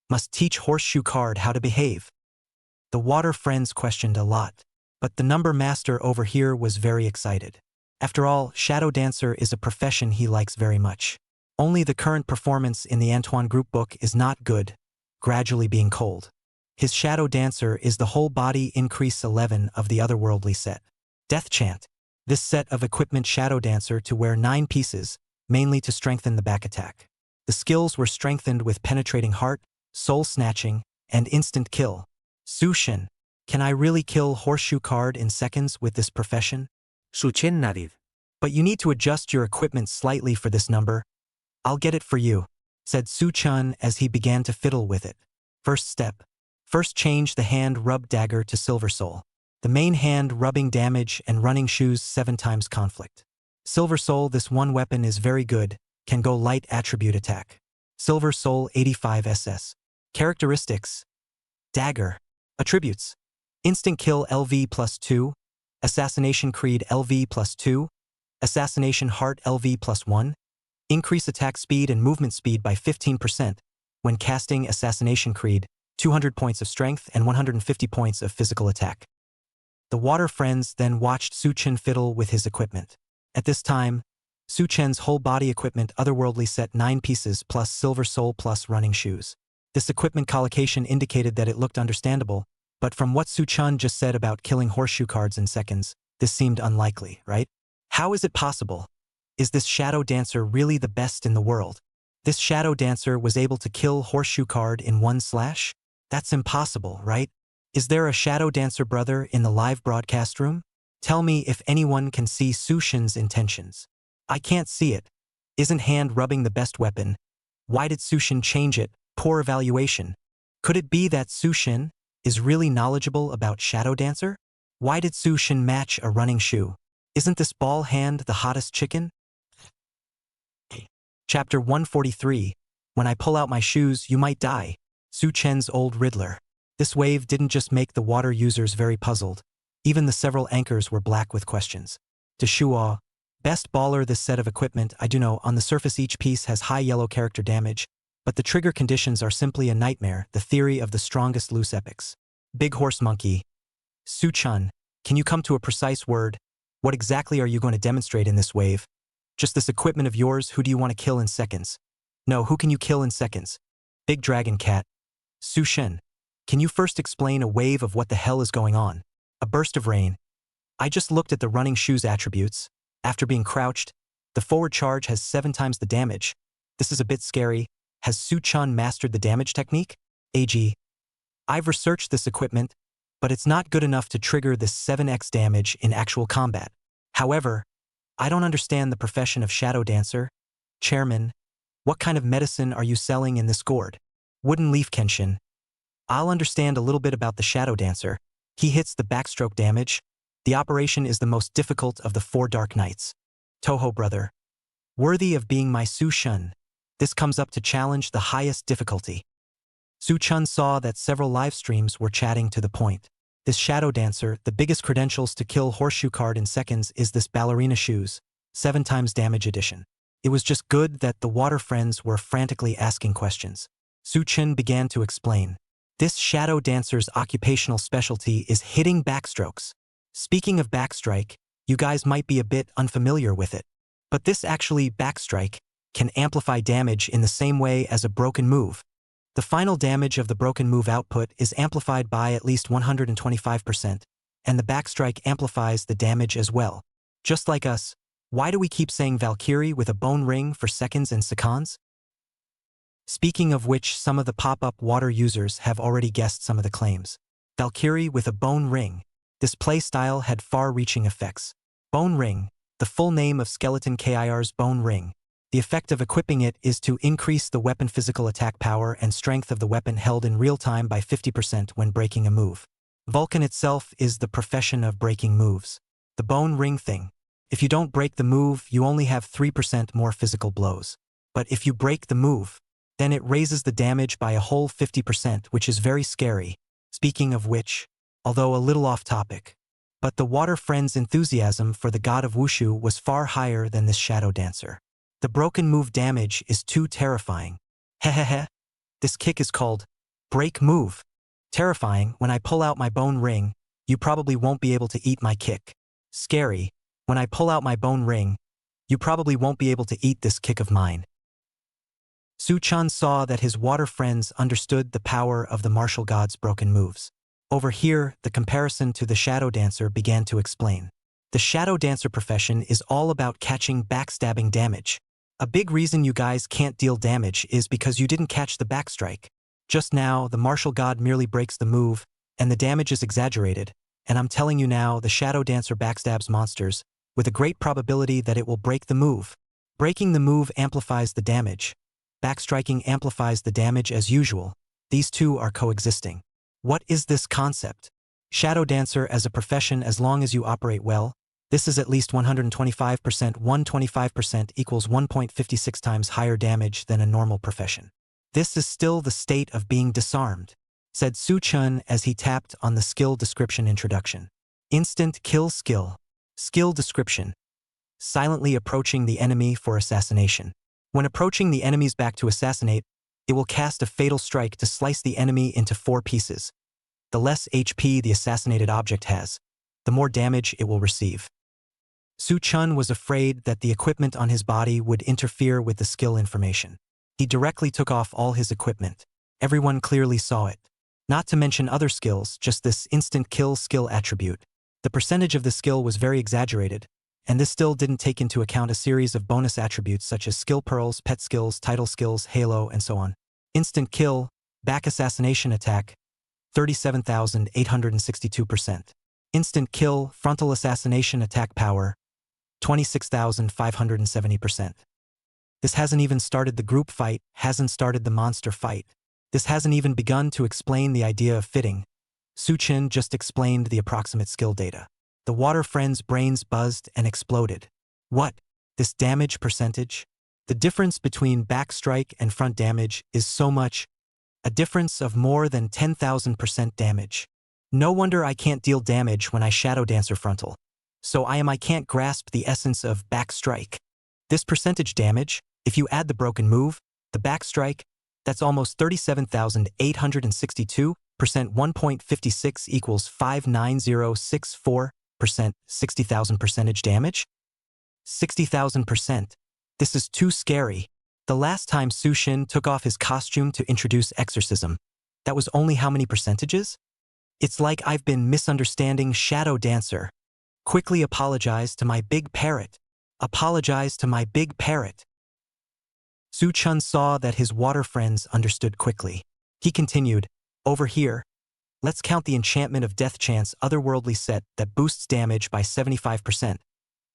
must teach Horseshoe Card how to behave. The Water Friends questioned a lot, but the number master over here was very excited. After all, Shadow Dancer is a profession he likes very much. Only the current performance in the Antoine group book is not good, gradually being cold. His Shadow Dancer is the whole body increase 11 of the otherworldly set. Death Chant. This set of equipment Shadow Dancer to wear 9 pieces, mainly to strengthen the back attack. The skills were strengthened with Penetrating Heart, Soul Snatching, and Instant Kill. Su Shen. Can I really kill Horseshoe Card in seconds with this profession? Su Chun nodded. But you need to adjust your equipment slightly for this number. I'll get it for you, said Su Chun as he began to fiddle with it. First step. First change the hand rub dagger to Silver Soul. The main hand rubbing damage and running shoes 7 times conflict. Silver Soul, this one weapon is very good, can go light attribute attack. Silver Soul 85 SS. Characteristics. Dagger. Attributes. Instant Kill LV +2. Assassination Creed LV +2. Assassination Heart LV +1. Increase attack speed and movement speed by 15% when casting Assassination Creed, 200 points of strength and 150 points of physical attack. The Water Friends then watched Su Chen fiddle with his equipment. At this time, Su Chen's whole body equipment otherworldly set 9 pieces plus Silver Soul plus running shoes. This equipment collocation indicated that it looked understandable, but from what Su Chen just said about killing horseshoe cards in seconds, this seemed unlikely, right? How is it possible? Is this Shadow Dancer really the best in the world? This Shadow Dancer was able to kill horseshoe card in 1 slash? That's impossible, right? Is there a shadow dancer brother in the live broadcast room? Tell me if anyone can see Sushin's intentions. I can't see it. Isn't hand rubbing the best weapon? Why did Sushin change it? Poor evaluation. Could it be that Sushin is really knowledgeable about shadow dancer? Why did Sushin match a running shoe? Isn't this ball hand the hottest chicken? Chapter 143. When I pull out my shoes, you might die. Su Chen's old Riddler. This wave didn't just make the water users very puzzled. Even the several anchors were black with questions. To Shuo, best baller this set of equipment, I do know, on the surface each piece has high yellow character damage, but the trigger conditions are simply a nightmare, the theory of the strongest loose epics. Big Horse Monkey. Su-chun, can you come to a precise word? What exactly are you going to demonstrate in this wave? Just this equipment of yours, who do you want to kill in seconds? No, who can you kill in seconds? Big Dragon Cat. Su-shen, can you first explain a wave of what the hell is going on? A burst of rain. I just looked at the running shoes attributes. After being crouched, the forward charge has 7 times the damage. This is a bit scary. Has Su-chun mastered the damage technique? AG. I've researched this equipment, but it's not good enough to trigger this 7x damage in actual combat. However, I don't understand the profession of shadow dancer. Chairman, what kind of medicine are you selling in this gourd? Wooden leaf Kenshin. I'll understand a little bit about the shadow dancer. He hits the backstroke damage. The operation is the most difficult of the 4 Dark Knights. Toho brother. Worthy of being my Su-shun. This comes up to challenge the highest difficulty. Su-chun saw that several live streams were chatting to the point. This shadow dancer, the biggest credentials to kill horseshoe card in seconds is this ballerina shoes, 7 times damage edition. It was just good that the water friends were frantically asking questions. Su-chin began to explain. This shadow dancer's occupational specialty is hitting backstrokes. Speaking of backstrike, you guys might be a bit unfamiliar with it. But this actually backstrike can amplify damage in the same way as a broken move. The final damage of the broken move output is amplified by at least 125%, and the backstrike amplifies the damage as well. Just like us, why do we keep saying Valkyrie with a bone ring for seconds and seconds? Speaking of which, some of the pop-up water users have already guessed some of the claims. Valkyrie with a bone ring. This playstyle had far-reaching effects. Bone ring, the full name of Skeleton KIR's bone ring. The effect of equipping it is to increase the weapon physical attack power and strength of the weapon held in real time by 50% when breaking a move. Vulcan itself is the profession of breaking moves. The bone ring thing. If you don't break the move, you only have 3% more physical blows. But if you break the move, then it raises the damage by a whole 50%, which is very scary. Speaking of which, although a little off topic, but the water friend's enthusiasm for the god of Wushu was far higher than this shadow dancer. The broken move damage is too terrifying. Hehehe. This kick is called break move. Terrifying, when I pull out my bone ring, you probably won't be able to eat my kick. Scary, when I pull out my bone ring, you probably won't be able to eat this kick of mine. Su-chan saw that his water friends understood the power of the martial god's broken moves. Over here, the comparison to the shadow dancer began to explain. The shadow dancer profession is all about catching backstabbing damage. A big reason you guys can't deal damage is because you didn't catch the backstrike. Just now, the martial god merely breaks the move, and the damage is exaggerated, and I'm telling you now, the shadow dancer backstabs monsters, with a great probability that it will break the move. Breaking the move amplifies the damage. Backstriking amplifies the damage as usual. These two are coexisting. What is this concept? Shadow dancer as a profession, as long as you operate well, this is at least 125%. 125% equals 1.56 times higher damage than a normal profession. This is still the state of being disarmed, said Su-chun as he tapped on the skill description introduction. Instant kill skill. Skill description. Silently approaching the enemy for assassination. When approaching the enemy's back to assassinate, it will cast a fatal strike to slice the enemy into 4 pieces. The less HP the assassinated object has, the more damage it will receive. Su-chun was afraid that the equipment on his body would interfere with the skill information. He directly took off all his equipment. Everyone clearly saw it. Not to mention other skills, just this instant kill skill attribute. The percentage of the skill was very exaggerated, and this still didn't take into account a series of bonus attributes such as skill pearls, pet skills, title skills, halo, and so on. Instant kill, back assassination attack, 37,862%. Instant kill, frontal assassination attack power, 26,570%. This hasn't even started the group fight, hasn't started the monster fight. This hasn't even begun to explain the idea of fitting. Su-chin just explained the approximate skill data. The water friend's brains buzzed and exploded. What? This damage percentage? The difference between backstrike and front damage is so much, a difference of more than 10,000% damage. No wonder I can't deal damage when I Shadow Dancer frontal. So I can't grasp the essence of backstrike. This percentage damage, if you add the broken move, the backstrike, that's almost 37,862%, 1.56 equals 59064%, 60,000 percentage damage? 60,000%. This is too scary. The last time Su-shin took off his costume to introduce exorcism, that was only how many percentages? It's like I've been misunderstanding Shadow Dancer. Quickly apologize to my big parrot. Apologize to my big parrot. Su-chun saw that his water friends understood quickly. He continued, over here, let's count the enchantment of Death Chance otherworldly set that boosts damage by 75%.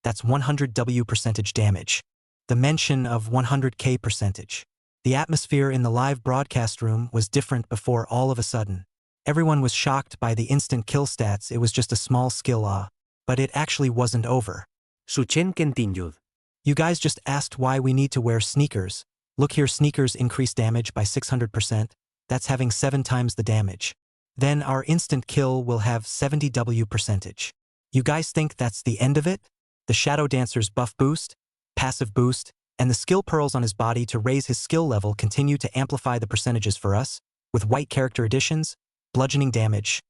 That's 100W percentage damage. The mention of 100K percentage. The atmosphere in the live broadcast room was different before all of a sudden. Everyone was shocked by the instant kill stats. It was just a small skill but it actually wasn't over. Su-chin continued. You guys just asked why we need to wear sneakers. Look here, sneakers increase damage by 600%. That's having 7 times the damage. Then our instant kill will have 70W percentage. You guys think that's the end of it? The Shadow Dancer's buff boost, passive boost, and the skill pearls on his body to raise his skill level continue to amplify the percentages for us, with white character additions, bludgeoning damage.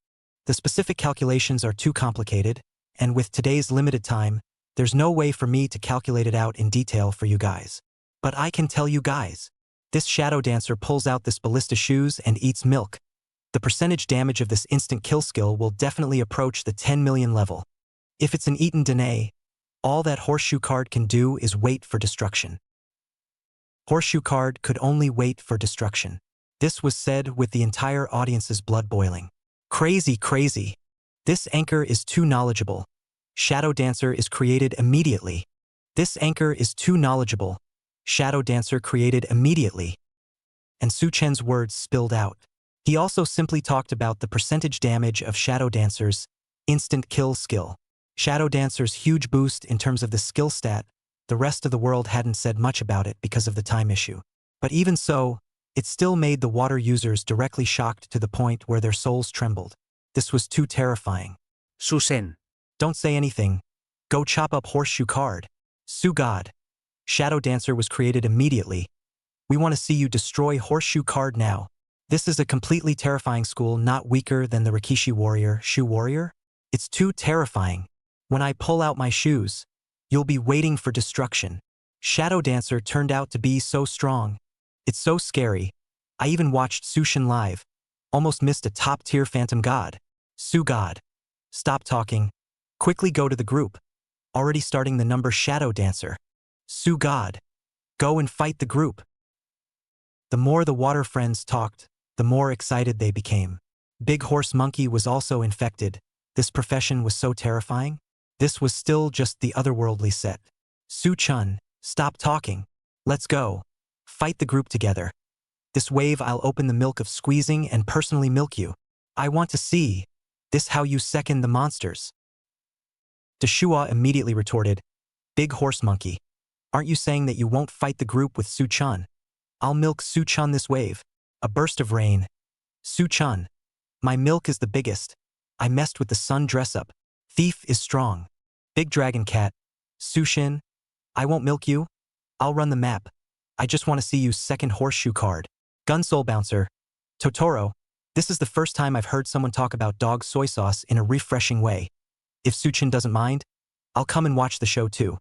The specific calculations are too complicated, and with today's limited time, there's no way for me to calculate it out in detail for you guys. But I can tell you guys, this Shadow Dancer pulls out this ballista shoes and eats milk. The percentage damage of this instant kill skill will definitely approach the 10 million level. If it's an Eaton Dene, all that horseshoe card can do is wait for destruction. Horseshoe card could only wait for destruction. This was said with the entire audience's blood boiling. Crazy, crazy. This anchor is too knowledgeable. Shadow Dancer is created immediately. This anchor is too knowledgeable. Shadow Dancer created immediately. And Su-chen's words spilled out. He also simply talked about the percentage damage of Shadow Dancer's instant kill skill. Shadow Dancer's huge boost in terms of the skill stat, the rest of the world hadn't said much about it because of the time issue. But even so, it still made the water users directly shocked to the point where their souls trembled. This was too terrifying. Su-sen. Don't say anything. Go chop up horseshoe card. Su-god. Shadow Dancer was created immediately. We want to see you destroy horseshoe card now. This is a completely terrifying school, not weaker than the Rikishi warrior, shoe warrior. It's too terrifying. When I pull out my shoes, you'll be waiting for destruction. Shadow Dancer turned out to be so strong. It's so scary. I even watched Su-shin live. Almost missed a top-tier phantom god. Su-god. Stop talking. Quickly go to the group. Already starting the number Shadow Dancer. Su-god. Go and fight the group. The more the water friends talked, the more excited they became. Big Horse Monkey was also infected. This profession was so terrifying. This was still just the otherworldly set. Su-chun, stop talking. Let's go. Fight the group together. This wave I'll open the milk of squeezing and personally milk you. I want to see. This how you second the monsters. Deshua immediately retorted, Big Horse Monkey. Aren't you saying that you won't fight the group with Su-chun? I'll milk Su-chun this wave. A burst of rain. Su-chun. My milk is the biggest. I messed with the sun dress-up. Thief is strong. Big Dragon Cat. Su-shin. I won't milk you. I'll run the map. I just want to see you second horseshoe card. Gun Soul Bouncer. Totoro. This is the first time I've heard someone talk about dog soy sauce in a refreshing way. If Su-chin doesn't mind, I'll come and watch the show too.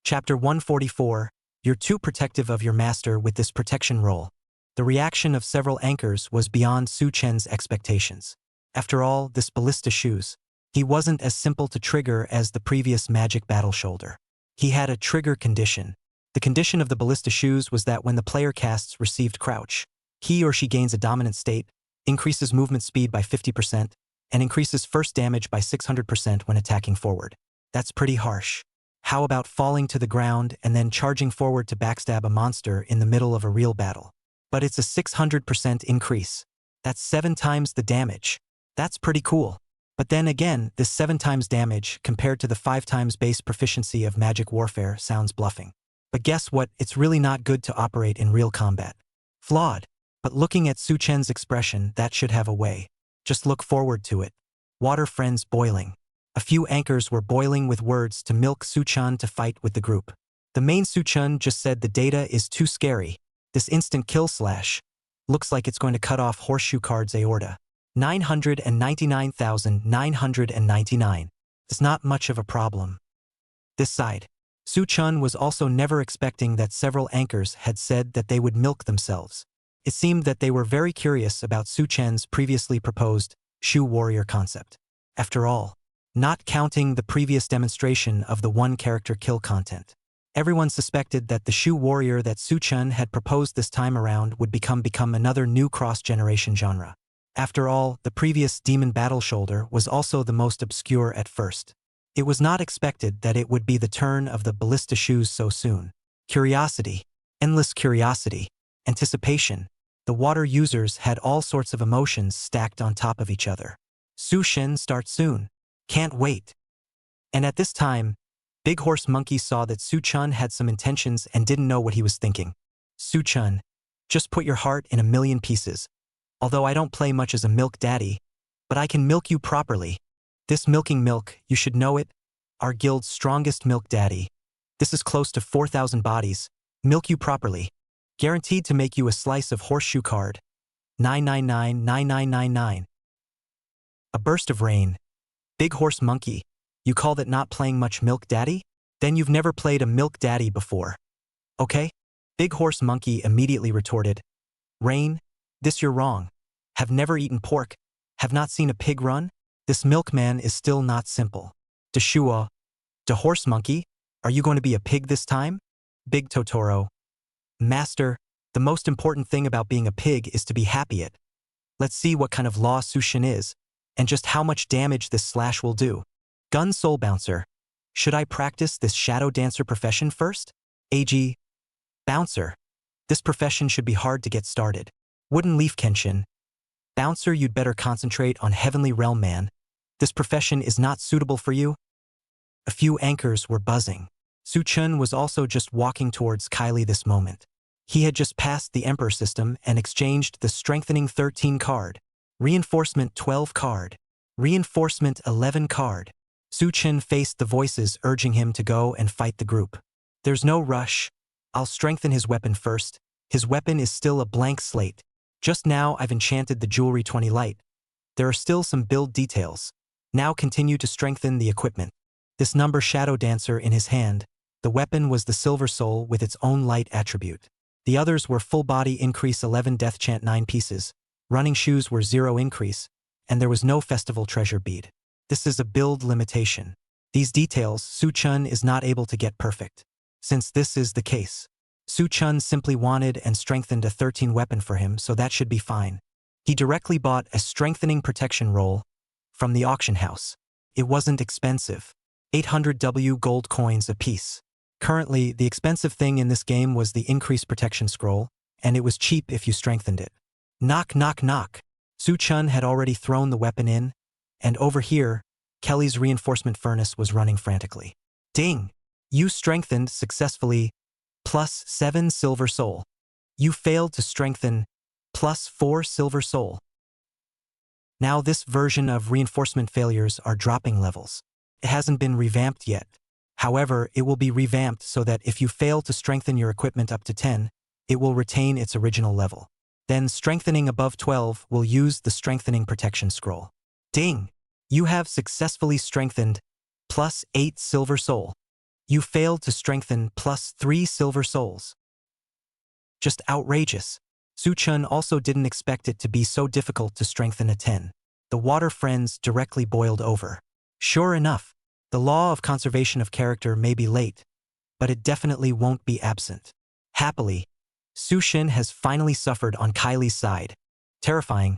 Chapter 144. You're too protective of your master with this protection role. The reaction of several anchors was beyond Su-chen's expectations. After all, this ballista shoes. He wasn't as simple to trigger as the previous magic battle shoulder. He had a trigger condition. The condition of the ballista shoes was that when the player casts received crouch, he or she gains a dominant state, increases movement speed by 50%, and increases first damage by 600% when attacking forward. That's pretty harsh. How about falling to the ground and then charging forward to backstab a monster in the middle of a real battle? But it's a 600% increase. That's 7 times the damage. That's pretty cool. But then again, this 7 times damage compared to the 5 times base proficiency of magic warfare sounds bluffing. But guess what? It's really not good to operate in real combat. Flawed. But looking at Su Chen's expression, that should have a way. Just look forward to it. Water friends boiling. A few anchors were boiling with words to milk Su Chen to fight with the group. The main Su Chen just said the data is too scary. This instant kill slash looks like it's going to cut off horseshoe card's aorta. 999,999. It's not much of a problem. This side. Su Chen was also never expecting that several anchors had said that they would milk themselves. It seemed that they were very curious about Su Chen's previously proposed shoe warrior concept. After all, not counting the previous demonstration of the one-character kill content, everyone suspected that the shoe warrior that Su Chen had proposed this time around would become another new cross-generation genre. After all, the previous Demon Battle Shoulder was also the most obscure at first. It was not expected that it would be the turn of the ballista shoes so soon. Curiosity, endless curiosity, anticipation. The water users had all sorts of emotions stacked on top of each other. Su Shen starts soon. Can't wait. And at this time, Big Horse Monkey saw that Su Chen had some intentions and didn't know what he was thinking. Su Chen, just put your heart in a million pieces. Although I don't play much as a milk daddy, but I can milk you properly. This milking milk, you should know it. Our guild's strongest milk daddy. This is close to 4,000 bodies. Milk you properly. Guaranteed to make you a slice of horseshoe card. 9999999. A burst of rain. Big Horse Monkey, you call that not playing much milk daddy? Then you've never played a milk daddy before. Okay? Big Horse Monkey immediately retorted. Rain? This you're wrong. Have never eaten pork. Have not seen a pig run? This milkman is still not simple. Deshua. De Horse Monkey? Are you going to be a pig this time? Big Totoro. Master, the most important thing about being a pig is to be happy at. Let's see what kind of law Su Shen is, and just how much damage this slash will do. Gun Soul Bouncer. Should I practice this shadow dancer profession first? AG. Bouncer. This profession should be hard to get started. Wooden Leaf Kenshin. Bouncer, you'd better concentrate on Heavenly Realm Man. This profession is not suitable for you. A few anchors were buzzing. Su Chen was also just walking towards Kylie this moment. He had just passed the Emperor system and exchanged the Strengthening 13 card, Reinforcement 12 card, Reinforcement 11 card. Su Chen faced the voices urging him to go and fight the group. There's no rush. I'll strengthen his weapon first. His weapon is still a blank slate. Just now I've enchanted the Jewelry 20 Light. There are still some build details. Now continue to strengthen the equipment. This number Shadow Dancer in his hand. The weapon was the Silver Soul with its own light attribute. The others were Full Body Increase 11 Death Chant 9 pieces. Running Shoes were 0 increase. And there was no Festival Treasure Bead. This is a build limitation. These details Su Chen is not able to get perfect. Since this is the case, Su Chen simply wanted and strengthened a 13 weapon for him, so that should be fine. He directly bought a Strengthening Protection Roll from the auction house. It wasn't expensive. 800 W gold coins apiece. Currently, the expensive thing in this game was the Increased Protection Scroll, and it was cheap if you strengthened it. Knock, knock, knock. Su Chen had already thrown the weapon in, and over here, Kelly's reinforcement furnace was running frantically. Ding! You strengthened successfully plus 7 silver soul. You failed to strengthen plus 4 silver soul. Now this version of reinforcement failures are dropping levels. It hasn't been revamped yet. However, it will be revamped so that if you fail to strengthen your equipment up to 10, it will retain its original level. Then strengthening above 12 will use the Strengthening Protection Scroll. Ding! You have successfully strengthened plus 8 silver soul. You failed to strengthen plus 3 silver souls. Just outrageous. Su Chen also didn't expect it to be so difficult to strengthen a 10. The water friends directly boiled over. Sure enough, the law of conservation of character may be late, but it definitely won't be absent. Happily, Su Shen has finally suffered on Kylie's side. Terrifying.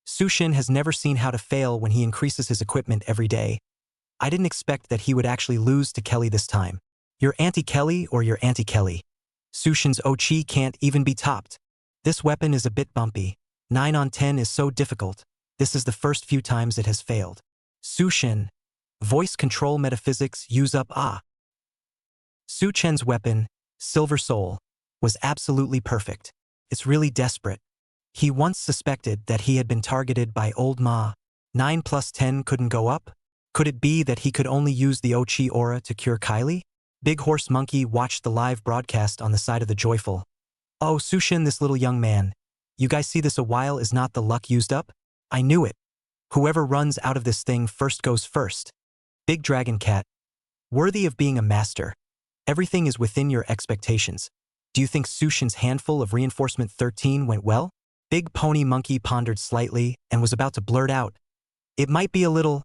Sushin has never seen how to fail when he increases his equipment every day. I didn't expect that he would actually lose to Kelly this time. You're anti-Kelly or you're anti-Kelly. Sushin's Ochi can't even be topped. This weapon is a bit bumpy. 9 on 10 is so difficult. This is the first few times it has failed. Sushin. Voice control metaphysics use up Su Chen's weapon, Silver Soul, was absolutely perfect. It's really desperate. He once suspected that he had been targeted by Old Ma. 9 plus 10 couldn't go up? Could it be that he could only use the Ochi aura to cure Kylie? Big Horse Monkey watched the live broadcast on the side of the joyful. Oh, Sushin, this little young man. You guys see this a while is not the luck used up? I knew it. Whoever runs out of this thing first goes first. Big Dragon Cat. Worthy of being a master. Everything is within your expectations. Do you think Sushin's handful of reinforcement 13 went well? Big Pony Monkey pondered slightly and was about to blurt out. It might be a little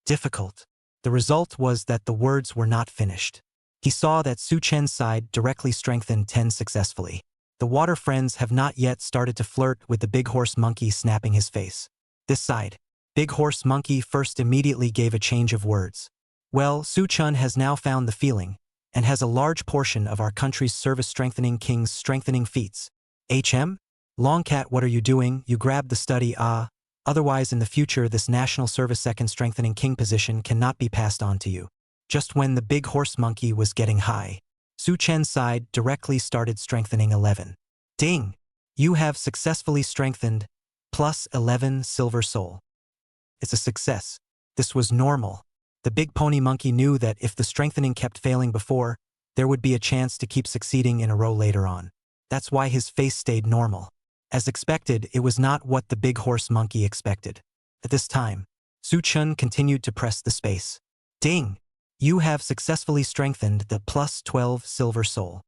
difficult. The result was that the words were not finished. He saw that Su Chen's side directly strengthened 10 successfully. The water friends have not yet started to flirt with the Big Horse Monkey snapping his face. This side. Big Horse Monkey first immediately gave a change of words. Well, Su Chun has now found the feeling, and has a large portion of our country's service-strengthening king's strengthening feats. HM? Longcat, what are you doing? You grabbed the study, otherwise in the future this national service second strengthening king position cannot be passed on to you. Just when the Big Horse Monkey was getting high, Su Chen's side directly started strengthening 11. Ding! You have successfully strengthened plus 11 Silver Soul. It's a success. This was normal. The Big Pony Monkey knew that if the strengthening kept failing before, there would be a chance to keep succeeding in a row later on. That's why his face stayed normal. As expected, it was not what the Big Horse Monkey expected. At this time, Su Chun continued to press the space. Ding! You have successfully strengthened the plus 12 Silver Soul.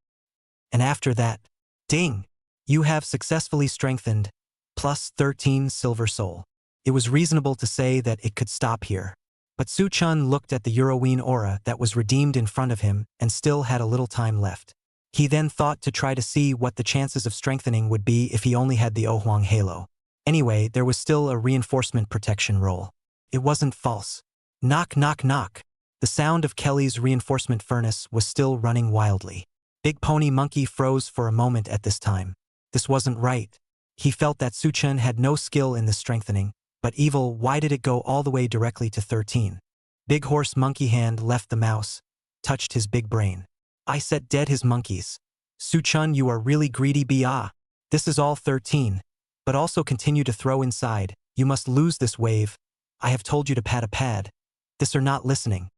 And after that, ding! You have successfully strengthened plus 13 Silver Soul. It was reasonable to say that it could stop here. But Su Chun looked at the Euroween aura that was redeemed in front of him and still had a little time left. He then thought to try to see what the chances of strengthening would be if he only had the Ohuang Halo. Anyway, there was still a reinforcement protection roll. It wasn't false. Knock, knock, knock. The sound of Kelly's reinforcement furnace was still running wildly. Big Pony Monkey froze for a moment at this time. This wasn't right. He felt that Su Chun had no skill in this strengthening. But evil, why did it go all the way directly to 13? Big Horse Monkey hand left the mouse, touched his big brain. I set dead his monkeys. Su Chun, you are really greedy bia. This is all 13. But also continue to throw inside. You must lose this wave. I have told you to pad a pad. This are not listening.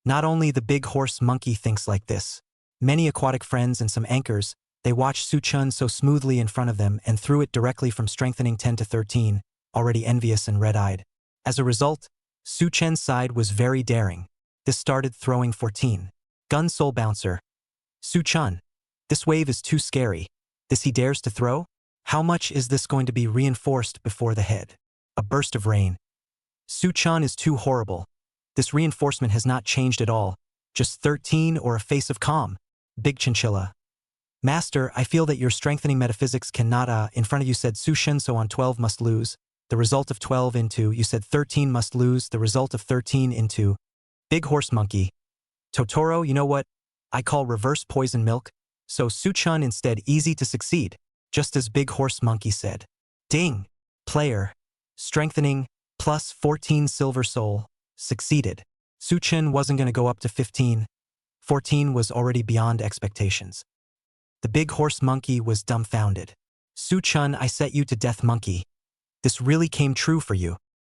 Not only the Big Horse Monkey thinks like this. Many aquatic friends and some anchors, they watched Su Chun so smoothly in front of them and threw it directly from strengthening 10 to 13. Already envious and red-eyed. As a result, Su Chen's side was very daring. This started throwing 14. Gun Soul Bouncer. Su Chun. This wave is too scary. This he dares to throw? How much is this going to be reinforced before the head? A burst of rain. Su Chun is too horrible. This reinforcement has not changed at all. Just 13 or a face of calm. Big Chinchilla. Master, I feel that your strengthening metaphysics cannot, in front of you said Su Shen, so on 12 must lose. The result of 12 into, you said 13 must lose, the result of 13 into. Big Horse Monkey. Totoro, you know what? I call reverse poison milk, so Su Chun instead easy to succeed, just as Big Horse Monkey said. Ding! Player. Strengthening, plus 14 Silver Soul, succeeded. Su Chun wasn't going to go up to 15. 14 was already beyond expectations. The Big Horse Monkey was dumbfounded. Su Chun, I set you to death, monkey. This really came true for you.